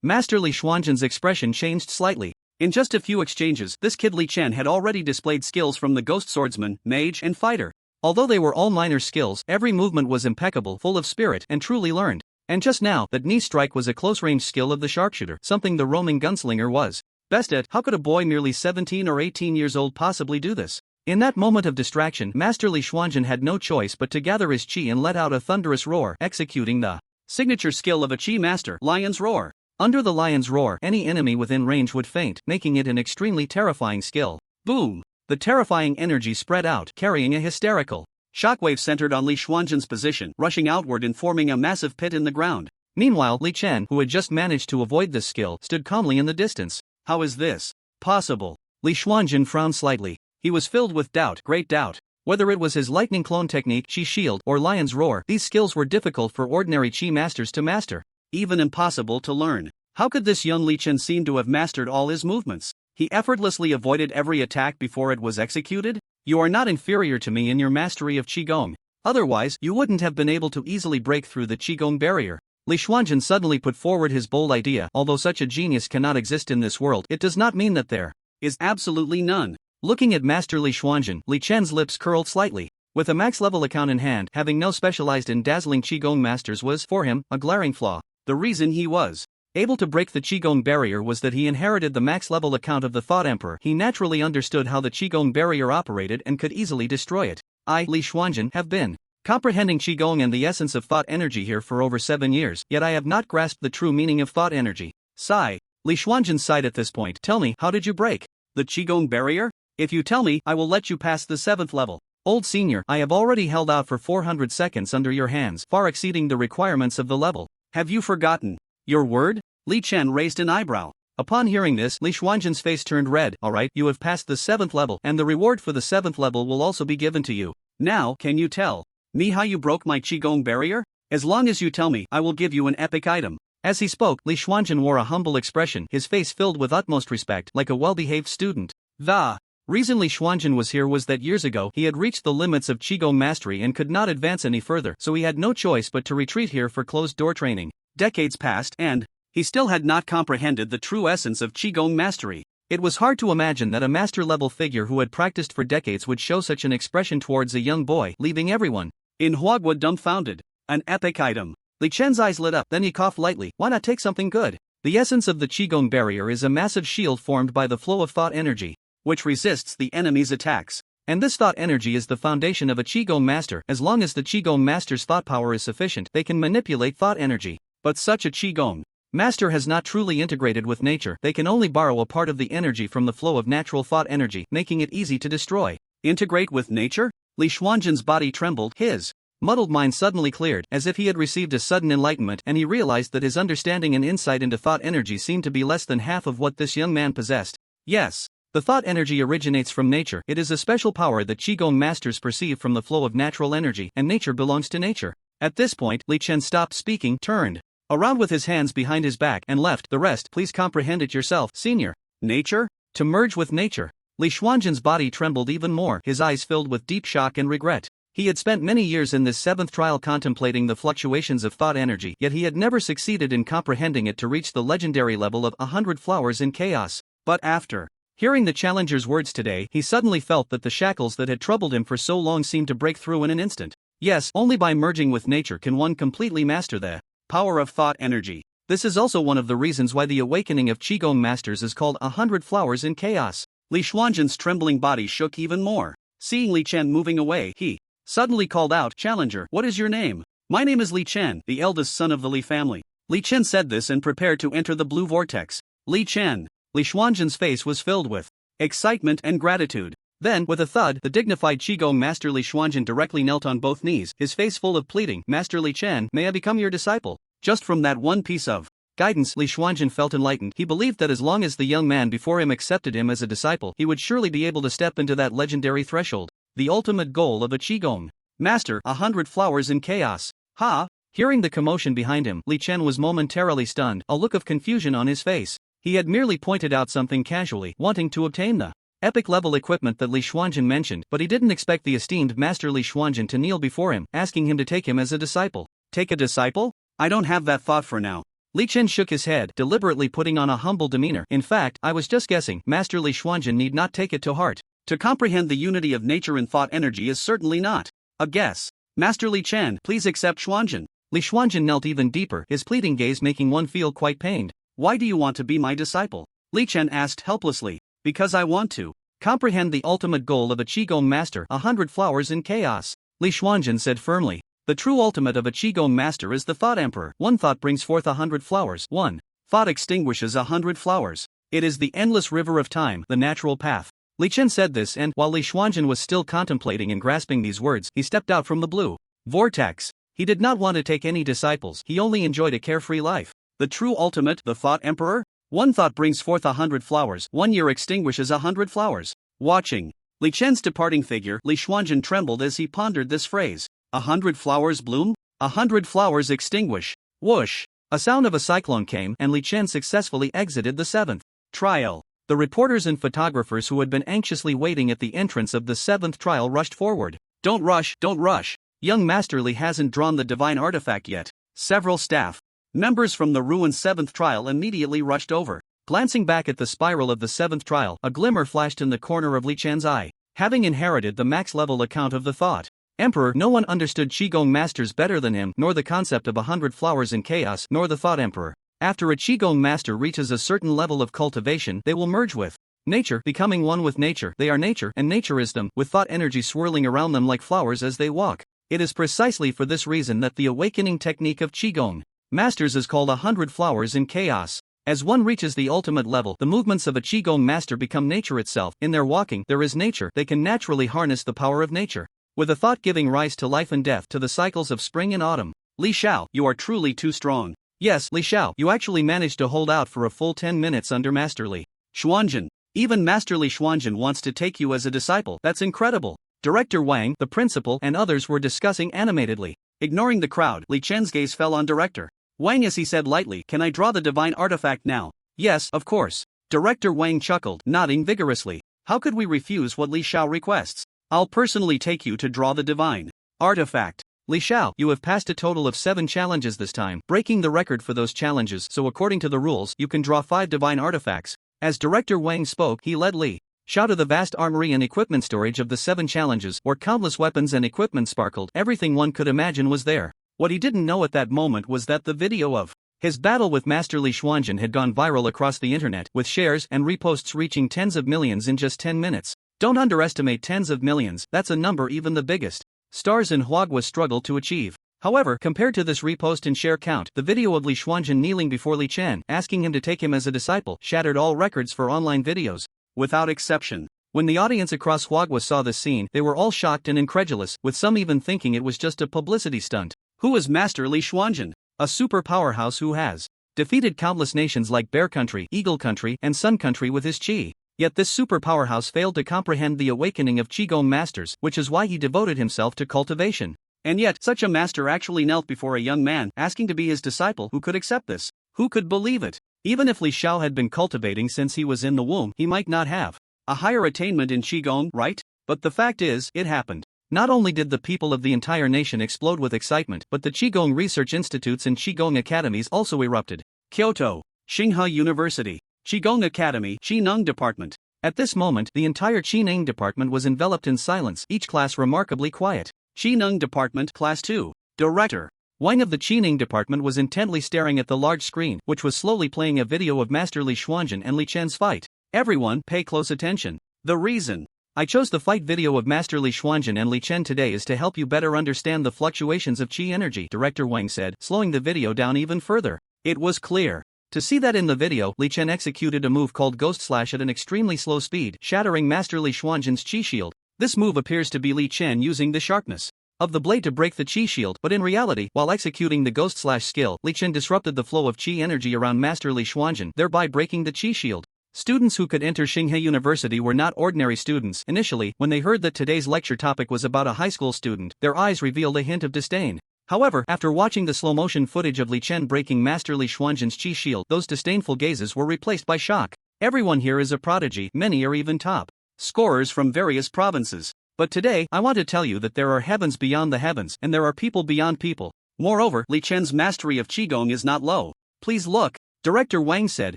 Master Li Xuanzhen's expression changed slightly. In just a few exchanges, this kid Li Chen had already displayed skills from the ghost swordsman, mage, and fighter. Although they were all minor skills, every movement was impeccable, full of spirit, and truly learned. And just now, that knee strike was a close-range skill of the sharpshooter, something the roaming gunslinger was best at. How could a boy merely 17 or 18 years old possibly do this? In that moment of distraction, Master Li Xuanzhen had no choice but to gather his chi and let out a thunderous roar, executing the signature skill of a chi master, Lion's Roar. Under the Lion's Roar, any enemy within range would faint, making it an extremely terrifying skill. Boom! The terrifying energy spread out, carrying a hysterical shockwave centered on Li Xuanzhen's position, rushing outward and forming a massive pit in the ground. Meanwhile, Li Chen, who had just managed to avoid this skill, stood calmly in the distance. How is this possible? Li Xuanzhen frowned slightly. He was filled with doubt, great doubt. Whether it was his lightning clone technique, Chi Shield, or Lion's Roar, these skills were difficult for ordinary Chi masters to master. Even impossible to learn. How could this young Li Chen seem to have mastered all his movements? He effortlessly avoided every attack before it was executed? You are not inferior to me in your mastery of Qigong. Otherwise, you wouldn't have been able to easily break through the Qigong barrier. Li Xuanzhen suddenly put forward his bold idea. Although such a genius cannot exist in this world, it does not mean that there is absolutely none. Looking at Master Li Xuanzhen, Li Chen's lips curled slightly. With a max-level account in hand, having no specialized in dazzling Qigong masters was, for him, a glaring flaw. The reason he was able to break the Qigong barrier was that he inherited the max-level account of the Thought Emperor. He naturally understood how the Qigong barrier operated and could easily destroy it. I, Li Xuanzhen, have been comprehending Qigong and the essence of thought energy here for over 7 years, yet I have not grasped the true meaning of thought energy. Sigh. Li Xuanzhen sighed at this point. Tell me, how did you break the Qigong barrier? If you tell me, I will let you pass the 7th level. Old senior, I have already held out for 400 seconds under your hands, far exceeding the requirements of the level. Have you forgotten your word? Li Chen raised an eyebrow. Upon hearing this, Li Xuanzhen's face turned red. Alright, you have passed the 7th level, and the reward for the 7th level will also be given to you. Now, can you tell me how you broke my Qigong barrier? As long as you tell me, I will give you an epic item. As he spoke, Li Xuanzhen wore a humble expression, his face filled with utmost respect, like a well-behaved student. The reason Li Xuanzhen was here was that years ago he had reached the limits of Qigong mastery and could not advance any further, so he had no choice but to retreat here for closed-door training. Decades passed and he still had not comprehended the true essence of Qigong mastery. It was hard to imagine that a master-level figure who had practiced for decades would show such an expression towards a young boy, leaving everyone in Huagua dumbfounded. An epic item. Li Chen's eyes lit up, then he coughed lightly. Why not take something good? The essence of the Qigong barrier is a massive shield formed by the flow of thought energy, which resists the enemy's attacks. And this thought energy is the foundation of a Qigong master. As long as the Qigong master's thought power is sufficient, they can manipulate thought energy. But such a Qigong master has not truly integrated with nature. They can only borrow a part of the energy from the flow of natural thought energy, making it easy to destroy. Integrate with nature? Li Xuanzhen's body trembled. His muddled mind suddenly cleared, as if he had received a sudden enlightenment, and he realized that his understanding and insight into thought energy seemed to be less than half of what this young man possessed. Yes, the thought energy originates from nature. It is a special power that Qigong masters perceive from the flow of natural energy, and nature belongs to nature. At this point, Li Chen stopped speaking, turned around with his hands behind his back, and left. The rest, please comprehend it yourself, senior. Nature? To merge with nature. Li Xuanzhen's body trembled even more, his eyes filled with deep shock and regret. He had spent many years in this 7th trial contemplating the fluctuations of thought energy, yet he had never succeeded in comprehending it to reach the legendary level of 100 flowers in chaos. But after hearing the challenger's words today, he suddenly felt that the shackles that had troubled him for so long seemed to break through in an instant. Yes, only by merging with nature can one completely master the power of thought energy. This is also one of the reasons why the awakening of Qigong masters is called 100 flowers in chaos. Li Xuanzhen's trembling body shook even more. Seeing Li Chen moving away, he suddenly called out, "Challenger, what is your name?" "My name is Li Chen, the eldest son of the Li family." Li Chen said this and prepared to enter the blue vortex. Li Chen. Li Xuanzhen's face was filled with excitement and gratitude. Then, with a thud, the dignified Qigong master Li Xuanzhen directly knelt on both knees, his face full of pleading. "Master Li Chen, may I become your disciple?" Just from that one piece of guidance, Li Xuanzhen felt enlightened. He believed that as long as the young man before him accepted him as a disciple, he would surely be able to step into that legendary threshold. The ultimate goal of a Qigong master, 100 flowers in chaos. Ha! Hearing the commotion behind him, Li Chen was momentarily stunned, a look of confusion on his face. He had merely pointed out something casually, wanting to obtain the epic-level equipment that Li Xuanjin mentioned, but he didn't expect the esteemed Master Li Xuanjin to kneel before him, asking him to take him as a disciple. Take a disciple? I don't have that thought for now. Li Chen shook his head, deliberately putting on a humble demeanor. In fact, I was just guessing. Master Li Xuanjin need not take it to heart. To comprehend the unity of nature and thought energy is certainly not a guess. Master Li Chen, please accept Xuanjin. Li Xuanjin knelt even deeper, his pleading gaze making one feel quite pained. Why do you want to be my disciple? Li Chen asked helplessly. Because I want to comprehend the ultimate goal of a Qigong master, 100 flowers in chaos. Li Xuanjin said firmly. The true ultimate of a Qigong master is the thought emperor. One thought brings forth 100 flowers. One thought extinguishes 100 flowers. It is the endless river of time, the natural path. Li Chen said this, and while Li Xuanjin was still contemplating and grasping these words, he stepped out from the blue vortex. He did not want to take any disciples, he only enjoyed a carefree life. The true ultimate, the thought emperor? One thought brings forth 100 flowers, 1 year extinguishes 100 flowers. Watching Li Chen's departing figure, Li Xuanjin trembled as he pondered this phrase. 100 flowers bloom? 100 flowers extinguish. Whoosh! A sound of a cyclone came, and Li Chen successfully exited the 7th trial. The reporters and photographers who had been anxiously waiting at the entrance of the 7th trial rushed forward. Don't rush, don't rush. Young Master Li hasn't drawn the divine artifact yet. Several staff members from the ruined 7th trial immediately rushed over. Glancing back at the spiral of the 7th trial, a glimmer flashed in the corner of Li Chen's eye. Having inherited the max-level account of the thought emperor, no one understood Qigong masters better than him, nor the concept of 100 flowers in chaos, nor the thought emperor. After a Qigong master reaches a certain level of cultivation, they will merge with nature, becoming one with nature. They are nature, and nature is them, with thought energy swirling around them like flowers as they walk. It is precisely for this reason that the awakening technique of Qigong masters is called 100 flowers in chaos. As one reaches the ultimate level, the movements of a Qigong master become nature itself. In their walking, there is nature. They can naturally harness the power of nature, with a thought giving rise to life and death, to the cycles of spring and autumn. Li Xiao, you are truly too strong. Yes, Li Xiao, you actually managed to hold out for a full 10 minutes under Master Li Xuanjin. Even Master Li Xuanjin wants to take you as a disciple. That's incredible. Director Wang, the principal, and others were discussing animatedly. Ignoring the crowd, Li Chen's gaze fell on Director Wang as he said lightly, "Can I draw the divine artifact now?" "Yes, of course." Director Wang chuckled, nodding vigorously. "How could we refuse what Li Xiao requests? I'll personally take you to draw the divine artifact." Li Xiao, you have passed a total of 7 challenges this time, breaking the record for those challenges, so according to the rules, you can draw 5 divine artifacts. As Director Wang spoke, he led Li Xiao to the vast armory and equipment storage of the 7 challenges, where countless weapons and equipment sparkled. Everything one could imagine was there. What he didn't know at that moment was that the video of his battle with Master Li Xuanjin had gone viral across the internet, with shares and reposts reaching tens of millions in just 10 minutes. Don't underestimate tens of millions, that's a number even the biggest stars in Huagua struggle to achieve. However, compared to this repost and share count, the video of Li Xuanjin kneeling before Li Chen, asking him to take him as a disciple, shattered all records for online videos, without exception. When the audience across Huagua saw this scene, they were all shocked and incredulous, with some even thinking it was just a publicity stunt. Who is Master Li Xuanjin? A super powerhouse who has defeated countless nations like Bear Country, Eagle Country, and Sun Country with his Qi. Yet this super powerhouse failed to comprehend the awakening of Qigong masters, which is why he devoted himself to cultivation. And yet, such a master actually knelt before a young man, asking to be his disciple. Who could accept this? Who could believe it? Even if Li Xiao had been cultivating since he was in the womb, he might not have a higher attainment in Qigong, right? But the fact is, it happened. Not only did the people of the entire nation explode with excitement, but the Qigong research institutes and Qigong academies also erupted. Kyoto, Tsinghua University, Qigong Academy, Qineng Department. At this moment, the entire Qineng Department was enveloped in silence, each class remarkably quiet. Qineng Department, Class 2. Director Wang of the Qineng Department was intently staring at the large screen, which was slowly playing a video of Master Li Xuanjin and Li Chen's fight. Everyone, pay close attention. The reason I chose the fight video of Master Li Xuanjin and Li Chen today is to help you better understand the fluctuations of Qi energy, Director Wang said, slowing the video down even further. It was clear to see that in the video, Li Chen executed a move called Ghost Slash at an extremely slow speed, shattering Master Li Xuanjin's Qi shield. This move appears to be Li Chen using the sharpness of the blade to break the Qi shield, but in reality, while executing the Ghost Slash skill, Li Chen disrupted the flow of Qi energy around Master Li Xuanjin, thereby breaking the Qi shield. Students who could enter Tsinghua University were not ordinary students. Initially, when they heard that today's lecture topic was about a high school student, their eyes revealed a hint of disdain. However, after watching the slow-motion footage of Li Chen breaking Master Li Xuanzhen's chi shield, those disdainful gazes were replaced by shock. Everyone here is a prodigy, many are even top scorers from various provinces. But today, I want to tell you that there are heavens beyond the heavens, and there are people beyond people. Moreover, Li Chen's mastery of Qigong is not low. Please look, Director Wang said,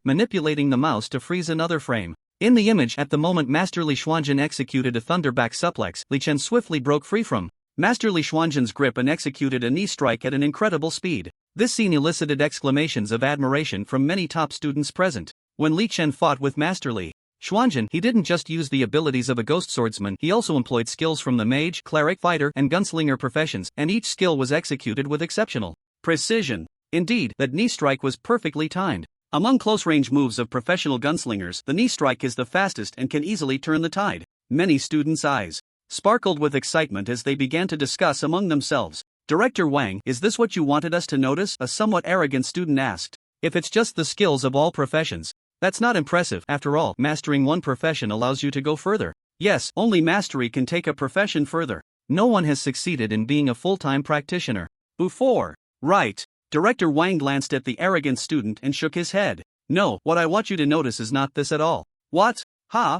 manipulating the mouse to freeze another frame. In the image, at the moment Master Li Xuanzhen executed a thunderback suplex, Li Chen swiftly broke free from Master Li Xuanzhen's grip and executed a knee strike at an incredible speed. This scene elicited exclamations of admiration from many top students present. When Li Chen fought with Master Li Xuanzhen, he didn't just use the abilities of a ghost swordsman, he also employed skills from the mage, cleric, fighter, and gunslinger professions, and each skill was executed with exceptional precision. Indeed, that knee strike was perfectly timed. Among close-range moves of professional gunslingers, the knee strike is the fastest and can easily turn the tide. Many students' eyes sparkled with excitement as they began to discuss among themselves. Director Wang, is this what you wanted us to notice? A somewhat arrogant student asked. If it's just the skills of all professions, that's not impressive. After all, mastering one profession allows you to go further. Yes, only mastery can take a profession further. No one has succeeded in being a full-time practitioner before. Right. Director Wang glanced at the arrogant student and shook his head. No, what I want you to notice is not this at all. What? Ha?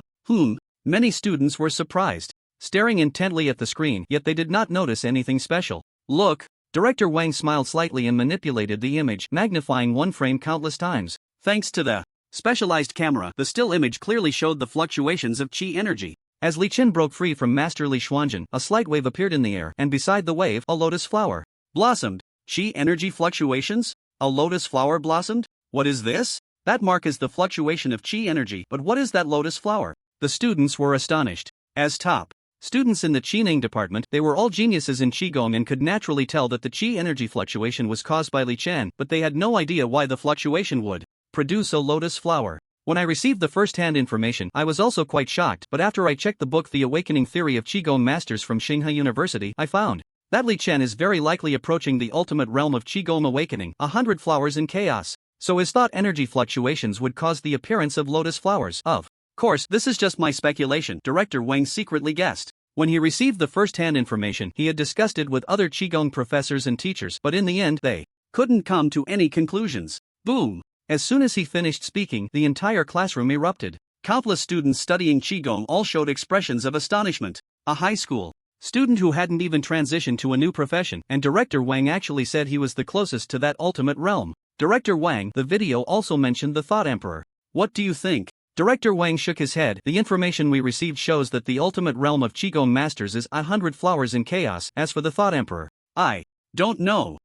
Many students were surprised, staring intently at the screen, yet they did not notice anything special. Look, Director Wang smiled slightly and manipulated the image, magnifying one frame countless times. Thanks to the specialized camera, the still image clearly showed the fluctuations of chi energy. As Li Chen broke free from Master Li Xuanzhen, a slight wave appeared in the air, and beside the wave, a lotus flower blossomed. Chi energy fluctuations? A lotus flower blossomed? What is this? That mark is the fluctuation of chi energy, but what is that lotus flower? The students were astonished. As top students in the Qining department, they were all geniuses in Qigong and could naturally tell that the chi energy fluctuation was caused by Li Chen, but they had no idea why the fluctuation would produce a lotus flower. When I received the first-hand information, I was also quite shocked, but after I checked the book The Awakening Theory of Qigong Masters from Tsinghua University, I found that Li Chen is very likely approaching the ultimate realm of Qigong awakening, 100 flowers in chaos. So his thought energy fluctuations would cause the appearance of lotus flowers. Of course, this is just my speculation, Director Wang secretly guessed. When he received the first-hand information, he had discussed it with other Qigong professors and teachers, but in the end, they couldn't come to any conclusions. Boom! As soon as he finished speaking, the entire classroom erupted. Countless students studying Qigong all showed expressions of astonishment. A high school student who hadn't even transitioned to a new profession, and Director Wang actually said he was the closest to that ultimate realm. Director Wang, the video also mentioned the Thought Emperor. What do you think? Director Wang shook his head. The information we received shows that the ultimate realm of Qigong Masters is 100 flowers in chaos. As for the Thought Emperor, I don't know.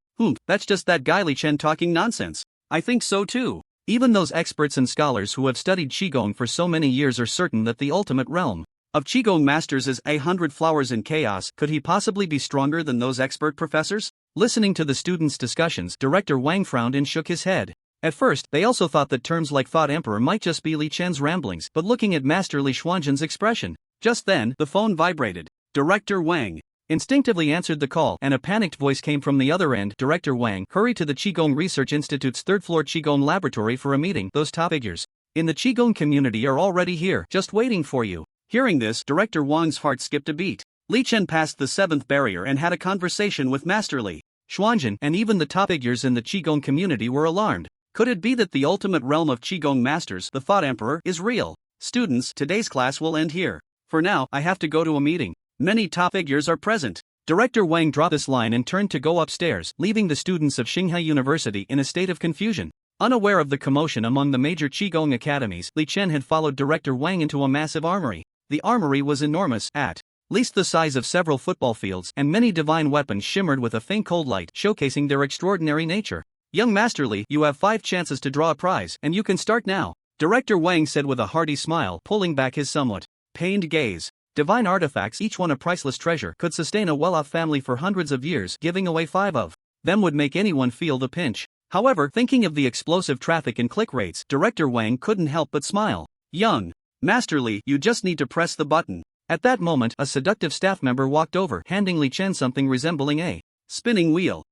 That's just that guy Li Chen talking nonsense. I think so too. Even those experts and scholars who have studied Qigong for so many years are certain that the ultimate realm of Qigong Masters is 100 flowers in chaos. Could he possibly be stronger than those expert professors? Listening to the students' discussions, Director Wang frowned and shook his head. At first, they also thought that terms like Thought Emperor might just be Li Chen's ramblings, but looking at Master Li Xuanzhen's expression, just then, the phone vibrated. Director Wang instinctively answered the call, and a panicked voice came from the other end. Director Wang, hurry to the Qigong Research Institute's third-floor Qigong laboratory for a meeting. Those top figures in the Qigong community are already here, just waiting for you. Hearing this, Director Wang's heart skipped a beat. Li Chen passed the 7th barrier and had a conversation with Master Li Xuanzhen, and even the top figures in the Qigong community were alarmed. Could it be that the ultimate realm of Qigong Masters, the Thought Emperor, is real? Students, today's class will end here. For now, I have to go to a meeting. Many top figures are present. Director Wang dropped this line and turned to go upstairs, leaving the students of Tsinghua University in a state of confusion. Unaware of the commotion among the major Qigong academies, Li Chen had followed Director Wang into a massive armory. The armory was enormous, at least the size of several football fields, and many divine weapons shimmered with a faint cold light, showcasing their extraordinary nature. Young Master Li, you have 5 chances to draw a prize, and you can start now, Director Wang said with a hearty smile, pulling back his somewhat pained gaze. Divine artifacts, each one a priceless treasure, could sustain a well-off family for hundreds of years. Giving away 5 of them would make anyone feel the pinch. However, thinking of the explosive traffic and click rates, Director Wang couldn't help but smile. Young Master Li, you just need to press the button. At that moment, a seductive staff member walked over, handing Li Chen something resembling a spinning wheel.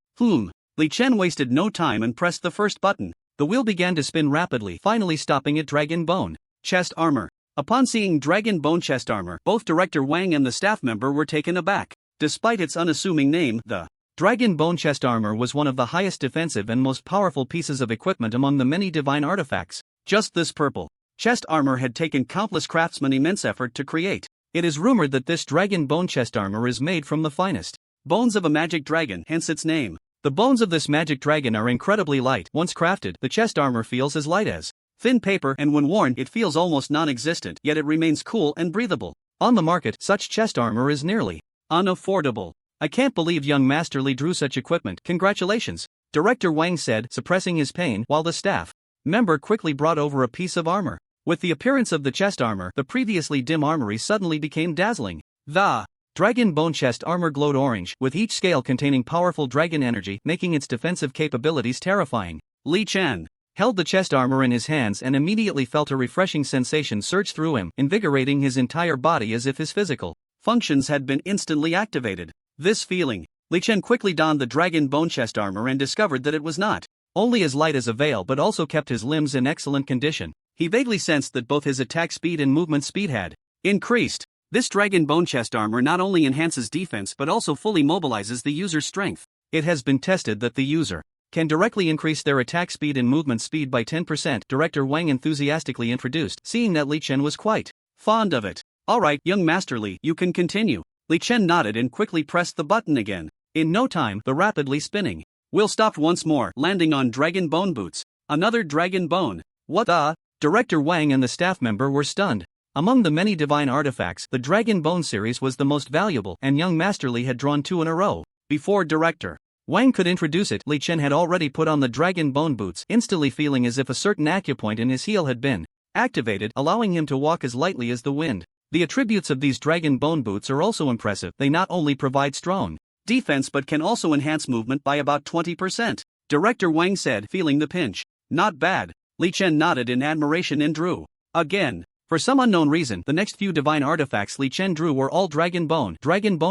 Li Chen wasted no time and pressed the first button. The wheel began to spin rapidly, finally stopping at Dragon Bone Chest Armor. Upon seeing Dragon Bone Chest Armor, both Director Wang and the staff member were taken aback. Despite its unassuming name, the Dragon Bone chest armor was one of the highest defensive and most powerful pieces of equipment among the many divine artifacts. Just this purple chest armor had taken countless craftsmen immense effort to create. It is rumored that this dragon bone chest armor is made from the finest bones of a magic dragon, hence its name. The bones of this magic dragon are incredibly light. Once crafted, the chest armor feels as light as thin paper, and when worn, it feels almost non-existent, yet it remains cool and breathable. On the market, such chest armor is nearly unaffordable. I can't believe young Master Lee drew such equipment. Congratulations, Director Wang said, suppressing his pain, while the staff member quickly brought over a piece of armor. With the appearance of the chest armor, the previously dim armory suddenly became dazzling. The dragon bone chest armor glowed orange, with each scale containing powerful dragon energy, making its defensive capabilities terrifying. Li Chen held the chest armor in his hands and immediately felt a refreshing sensation surge through him, invigorating his entire body as if his physical functions had been instantly activated. This feeling, Li Chen quickly donned the dragon bone chest armor and discovered that it was not only as light as a veil but also kept his limbs in excellent condition. He vaguely sensed that both his attack speed and movement speed had increased. This dragon bone chest armor not only enhances defense but also fully mobilizes the user's strength. It has been tested that the user can directly increase their attack speed and movement speed by 10%, Director Wang enthusiastically introduced, seeing that Li Chen was quite fond of it. Alright, young Master Li, you can continue. Li Chen nodded and quickly pressed the button again. In no time, the rapidly spinning wheel stopped once more, landing on dragon bone boots. Another dragon bone. What the? Director Wang and the staff member were stunned. Among the many divine artifacts, the Dragon Bone series was the most valuable, and young Master Li had drawn 2 in a row. Before Director Wang could introduce it, Li Chen had already put on the dragon bone boots, instantly feeling as if a certain acupoint in his heel had been activated, allowing him to walk as lightly as the wind. The attributes of these dragon bone boots are also impressive. They not only provide strong defense but can also enhance movement by about 20%. Director Wang said, feeling the pinch. Not bad. Li Chen nodded in admiration and drew again. For some unknown reason, the next few divine artifacts Li Chen drew were all dragon bone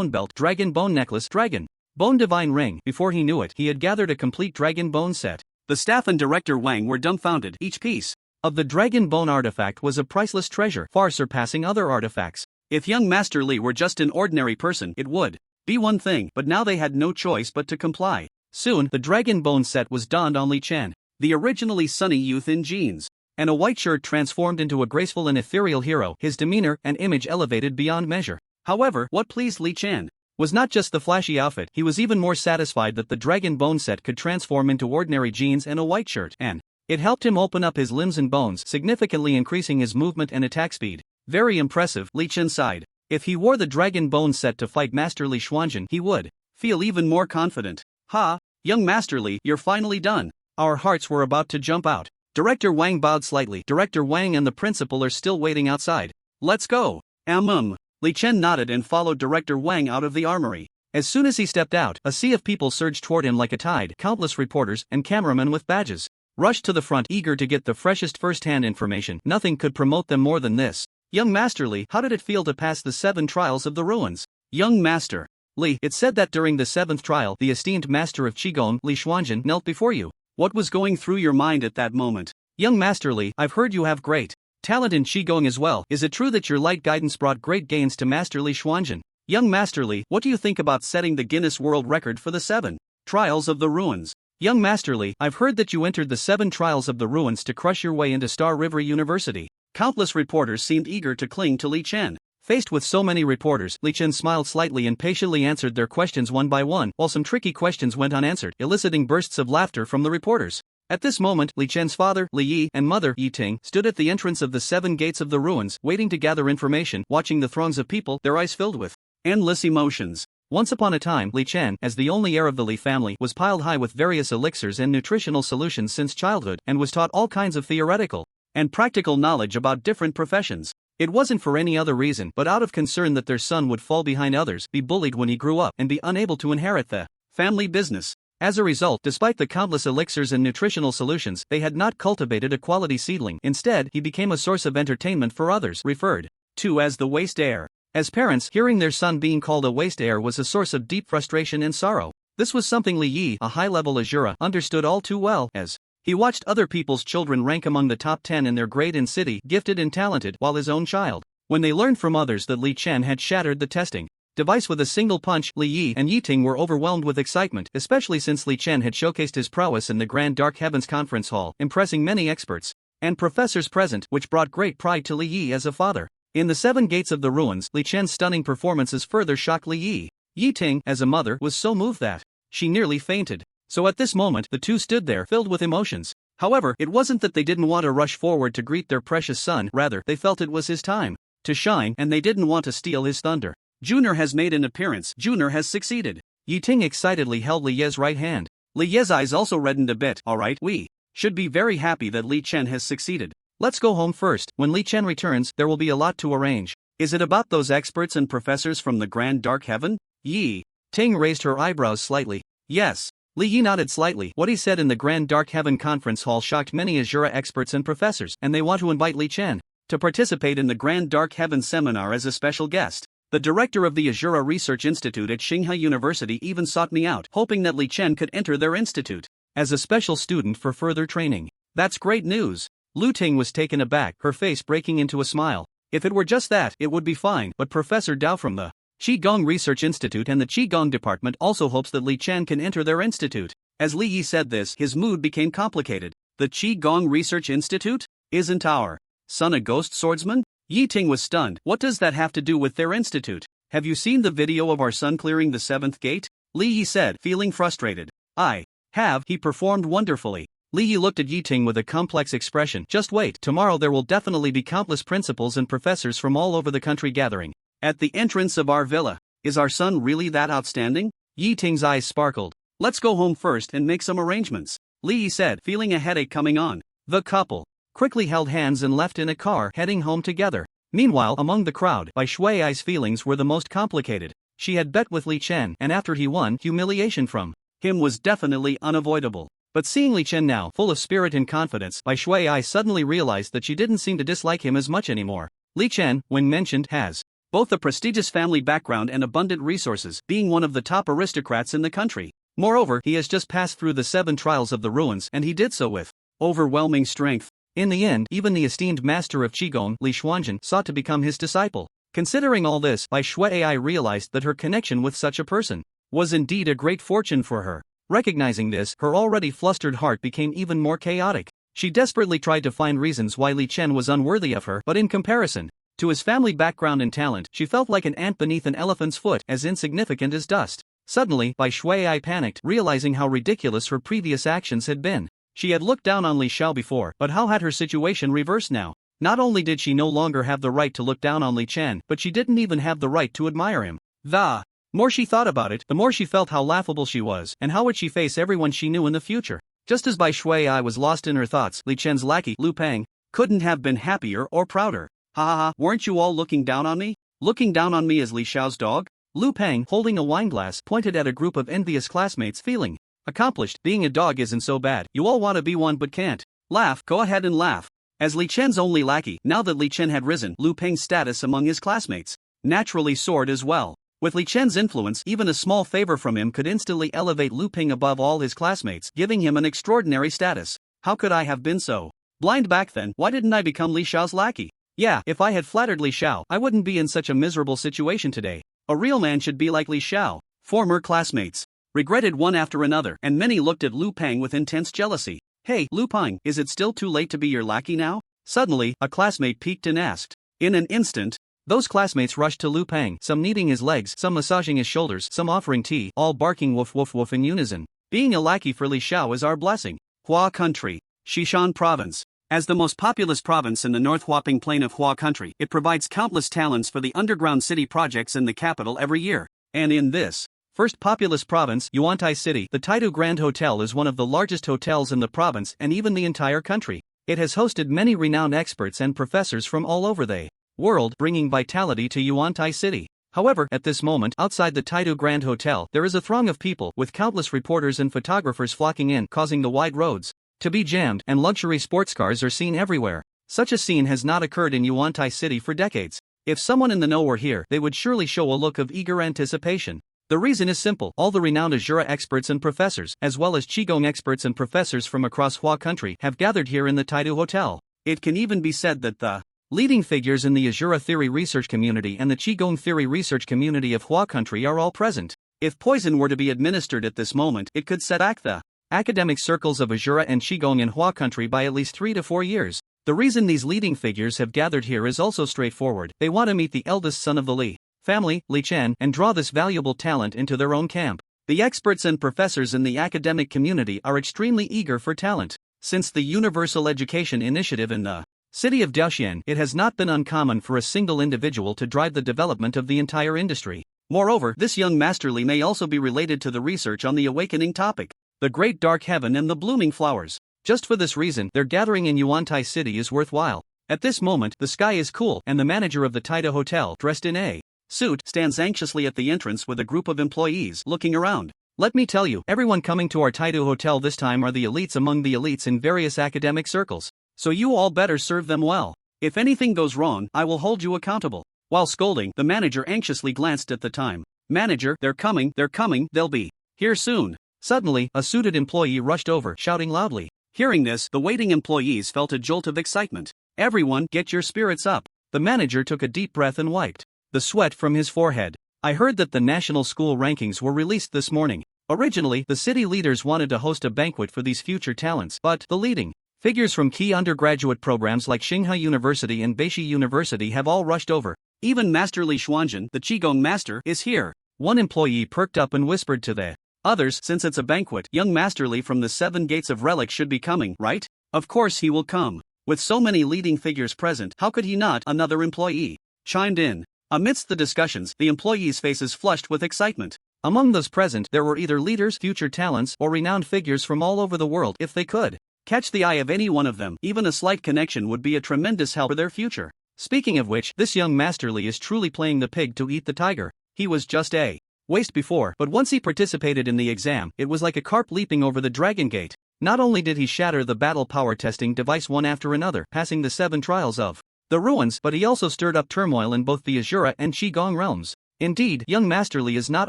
belt, dragon bone necklace, dragon bone divine ring. Before he knew it, he had gathered a complete dragon bone set. The staff and Director Wang were dumbfounded. Each piece of the dragon bone artifact was a priceless treasure, far surpassing other artifacts. If young Master Li were just an ordinary person, it would be one thing, but now they had no choice but to comply. Soon, the dragon bone set was donned on Li Chen. The originally sunny youth in jeans and a white shirt transformed into a graceful and ethereal hero, his demeanor and image elevated beyond measure. However, what pleased Li Chen was not just the flashy outfit. He was even more satisfied that the dragon bone set could transform into ordinary jeans and a white shirt, and it helped him open up his limbs and bones, significantly increasing his movement and attack speed. Very impressive, Li Chen sighed. If he wore the dragon bone set to fight Master Li Xuanjun, he would feel even more confident. Ha, young Master Li, you're finally done. Our hearts were about to jump out. Director Wang bowed slightly. Director Wang and the principal are still waiting outside. Let's go. Li Chen nodded and followed Director Wang out of the armory. As soon as he stepped out, a sea of people surged toward him like a tide. Countless reporters and cameramen with badges rushed to the front, eager to get the freshest first-hand information. Nothing could promote them more than this. Young Master Li, how did it feel to pass the 7 trials of the ruins? Young Master Li, it's said that during the 7th trial, the esteemed master of Qigong, Li Xuanjun, knelt before you. What was going through your mind at that moment? Young Master Li, I've heard you have great talent in Qigong as well. Is it true that your light guidance brought great gains to Master Li Xuanjun? Young Master Li, what do you think about setting the Guinness World Record for the 7 trials of the ruins? Young Master Li, I've heard that you entered the 7 trials of the ruins to crush your way into Star River University. Countless reporters seemed eager to cling to Li Chen. Faced with so many reporters, Li Chen smiled slightly and patiently answered their questions one by one, while some tricky questions went unanswered, eliciting bursts of laughter from the reporters. At this moment, Li Chen's father, Li Yi, and mother, Yi Ting, stood at the entrance of the 7 gates of the ruins, waiting to gather information, watching the throngs of people, their eyes filled with endless emotions. Once upon a time, Li Chen, as the only heir of the Li family, was piled high with various elixirs and nutritional solutions since childhood, and was taught all kinds of theoretical and practical knowledge about different professions. It wasn't for any other reason but out of concern that their son would fall behind others, be bullied when he grew up, and be unable to inherit the family business. As a result, despite the countless elixirs and nutritional solutions, they had not cultivated a quality seedling. Instead, he became a source of entertainment for others, referred to as the waste heir. As parents, hearing their son being called a waste heir was a source of deep frustration and sorrow. This was something Li Yi, a high-level Azura, understood all too well, as he watched other people's children rank among the top 10 in their grade and city, gifted and talented, while his own child, when they learned from others that Li Chen had shattered the testing device with a single punch. Li Yi and Yi Ting were overwhelmed with excitement, especially since Li Chen had showcased his prowess in the Grand Dark Heavens conference hall, impressing many experts and professors present, which brought great pride to Li Yi as a father. In the Seven Gates of the Ruins, Li Chen's stunning performances further shocked Li Yi. Yi Ting, as a mother, was so moved that she nearly fainted. So at this moment, the two stood there, filled with emotions. However, it wasn't that they didn't want to rush forward to greet their precious son, rather, they felt it was his time to shine, and they didn't want to steal his thunder. Junior has made an appearance. Junior has succeeded. Yi Ting excitedly held Li Ye's right hand. Li Ye's eyes also reddened a bit. Alright, we should be very happy that Li Chen has succeeded. Let's go home first. When Li Chen returns, there will be a lot to arrange. Is it about those experts and professors from the Grand Dark Heaven? Yi Ting raised her eyebrows slightly. Yes. Li Yi nodded slightly. What he said in the Grand Dark Heaven conference hall shocked many Azura experts and professors, and they want to invite Li Chen to participate in the Grand Dark Heaven seminar as a special guest. The director of the Azura Research Institute at Tsinghua University even sought me out, hoping that Li Chen could enter their institute as a special student for further training. That's great news. Lu Ting was taken aback, her face breaking into a smile. If it were just that, it would be fine, but Professor Dao from the Qigong Research Institute and the Qigong Department also hopes that Li Chen can enter their institute. As Li Yi said this, his mood became complicated. The Qigong Research Institute? Isn't our son a ghost swordsman? Yi Ting was stunned. What does that have to do with their institute? Have you seen the video of our son clearing the seventh gate? Li Yi said, feeling frustrated. I have. He performed wonderfully. Li Yi looked at Yi Ting with a complex expression. Just wait, tomorrow there will definitely be countless principals and professors from all over the country gathering at the entrance of our villa. Is our son really that outstanding? Yi Ting's eyes sparkled. Let's go home first and make some arrangements, Li Yi said, feeling a headache coming on. The couple quickly held hands and left in a car, heading home together. Meanwhile, among the crowd, Bai Shui's feelings were the most complicated. She had bet with Li Chen, and after he won, humiliation from him was definitely unavoidable. But seeing Li Chen now, full of spirit and confidence, Bai Shui suddenly realized that she didn't seem to dislike him as much anymore. Li Chen, when mentioned, has both a prestigious family background and abundant resources, being one of the top aristocrats in the country. Moreover, he has just passed through the 7 trials of the ruins, and he did so with overwhelming strength. In the end, even the esteemed master of Qigong, Li Xuanjun, sought to become his disciple. Considering all this, Bai Shui realized that her connection with such a person was indeed a great fortune for her. Recognizing this, her already flustered heart became even more chaotic. She desperately tried to find reasons why Li Chen was unworthy of her, but in comparison to his family background and talent, she felt like an ant beneath an elephant's foot, as insignificant as dust. Suddenly, Bai Shui panicked, realizing how ridiculous her previous actions had been. She had looked down on Li Xiao before, but how had her situation reversed now? Not only did she no longer have the right to look down on Li Chen, but she didn't even have the right to admire him. The more she thought about it, the more she felt how laughable she was, and how would she face everyone she knew in the future. Just as Bai Shui was lost in her thoughts, Li Chen's lackey, Lu Peng, couldn't have been happier or prouder. Ha ha ha, weren't you all looking down on me? Looking down on me as Li Xiao's dog? Lu Peng, holding a wineglass, pointed at a group of envious classmates, feeling accomplished. Being a dog isn't so bad. You all want to be one but can't. Laugh, go ahead and laugh. As Li Chen's only lackey, now that Li Chen had risen, Lu Peng's status among his classmates naturally soared as well. With Li Chen's influence, even a small favor from him could instantly elevate Lu Peng above all his classmates, giving him an extraordinary status. How could I have been so blind back then? Why didn't I become Li Xiao's lackey? Yeah, if I had flattered Li Xiao, I wouldn't be in such a miserable situation today. A real man should be like Li Xiao. Former classmates regretted one after another, and many looked at Lu Peng with intense jealousy. Hey, Lu Peng, is it still too late to be your lackey now? Suddenly, a classmate peeked and asked. In an instant, those classmates rushed to Lu Peng, some kneading his legs, some massaging his shoulders, some offering tea, all barking woof woof woof in unison. Being a lackey for Li Xiao is our blessing. Hua Country, Xishan Province. As the most populous province in the North Huaping Plain of Hua Country, it provides countless talents for the underground city projects in the capital every year. And in this first populous province, Yuantai City, the Taidu Grand Hotel is one of the largest hotels in the province and even the entire country. It has hosted many renowned experts and professors from all over the world, bringing vitality to Yuantai City. However, at this moment, outside the Taidu Grand Hotel, there is a throng of people, with countless reporters and photographers flocking in, causing the wide roads to be jammed, and luxury sports cars are seen everywhere. Such a scene has not occurred in Yuantai City for decades. If someone in the know were here, they would surely show a look of eager anticipation. The reason is simple. All the renowned Azura experts and professors, as well as Qigong experts and professors from across Hua Country, have gathered here in the Taidu Hotel. It can even be said that the Leading figures in the Azura theory research community and the Qigong theory research community of Hua country are all present. If poison were to be administered at this moment, it could set back the academic circles of Azura and Qigong in Hua country by at least 3 to 4 years. The reason these leading figures have gathered here is also straightforward. They want to meet the eldest son of the Li family, Li Chen, and draw this valuable talent into their own camp. The experts and professors in the academic community are extremely eager for talent. Since the Universal Education Initiative in the city of Daoxian, it has not been uncommon for a single individual to drive the development of the entire industry. Moreover, this young masterly may also be related to the research on the awakening topic, the great dark heaven and the blooming flowers. Just for this reason, their gathering in Yuantai City is worthwhile. At this moment, the sky is cool, and the manager of the Taida Hotel, dressed in a suit, stands anxiously at the entrance with a group of employees looking around. Let me tell you, everyone coming to our Taida Hotel this time are the elites among the elites in various academic circles. So you all better serve them well. If anything goes wrong, I will hold you accountable. While scolding, the manager anxiously glanced at the time. Manager, they're coming, they'll be here soon. Suddenly, a suited employee rushed over, shouting loudly. Hearing this, the waiting employees felt a jolt of excitement. Everyone, get your spirits up. The manager took a deep breath and wiped the sweat from his forehead. I heard that the national school rankings were released this morning. Originally, the city leaders wanted to host a banquet for these future talents, but the leading figures from key undergraduate programs like Tsinghua University and Beishi University have all rushed over. Even Master Li Xuanjun, the Qigong master, is here. One employee perked up and whispered to the others, since it's a banquet, young Master Li from the 7 Gates of Relic should be coming, right? Of course he will come. With so many leading figures present, how could he not? Another employee chimed in. Amidst the discussions, the employees' faces flushed with excitement. Among those present, there were either leaders, future talents, or renowned figures from all over the world. If they could catch the eye of any one of them, even a slight connection would be a tremendous help for their future. Speaking of which, this young Master Li is truly playing the pig to eat the tiger. He was just a waste before, but once he participated in the exam, it was like a carp leaping over the dragon gate. Not only did he shatter the battle power testing device one after another, passing the 7 trials of the ruins, but he also stirred up turmoil in both the Azura and Qigong realms. Indeed, young Master Li is not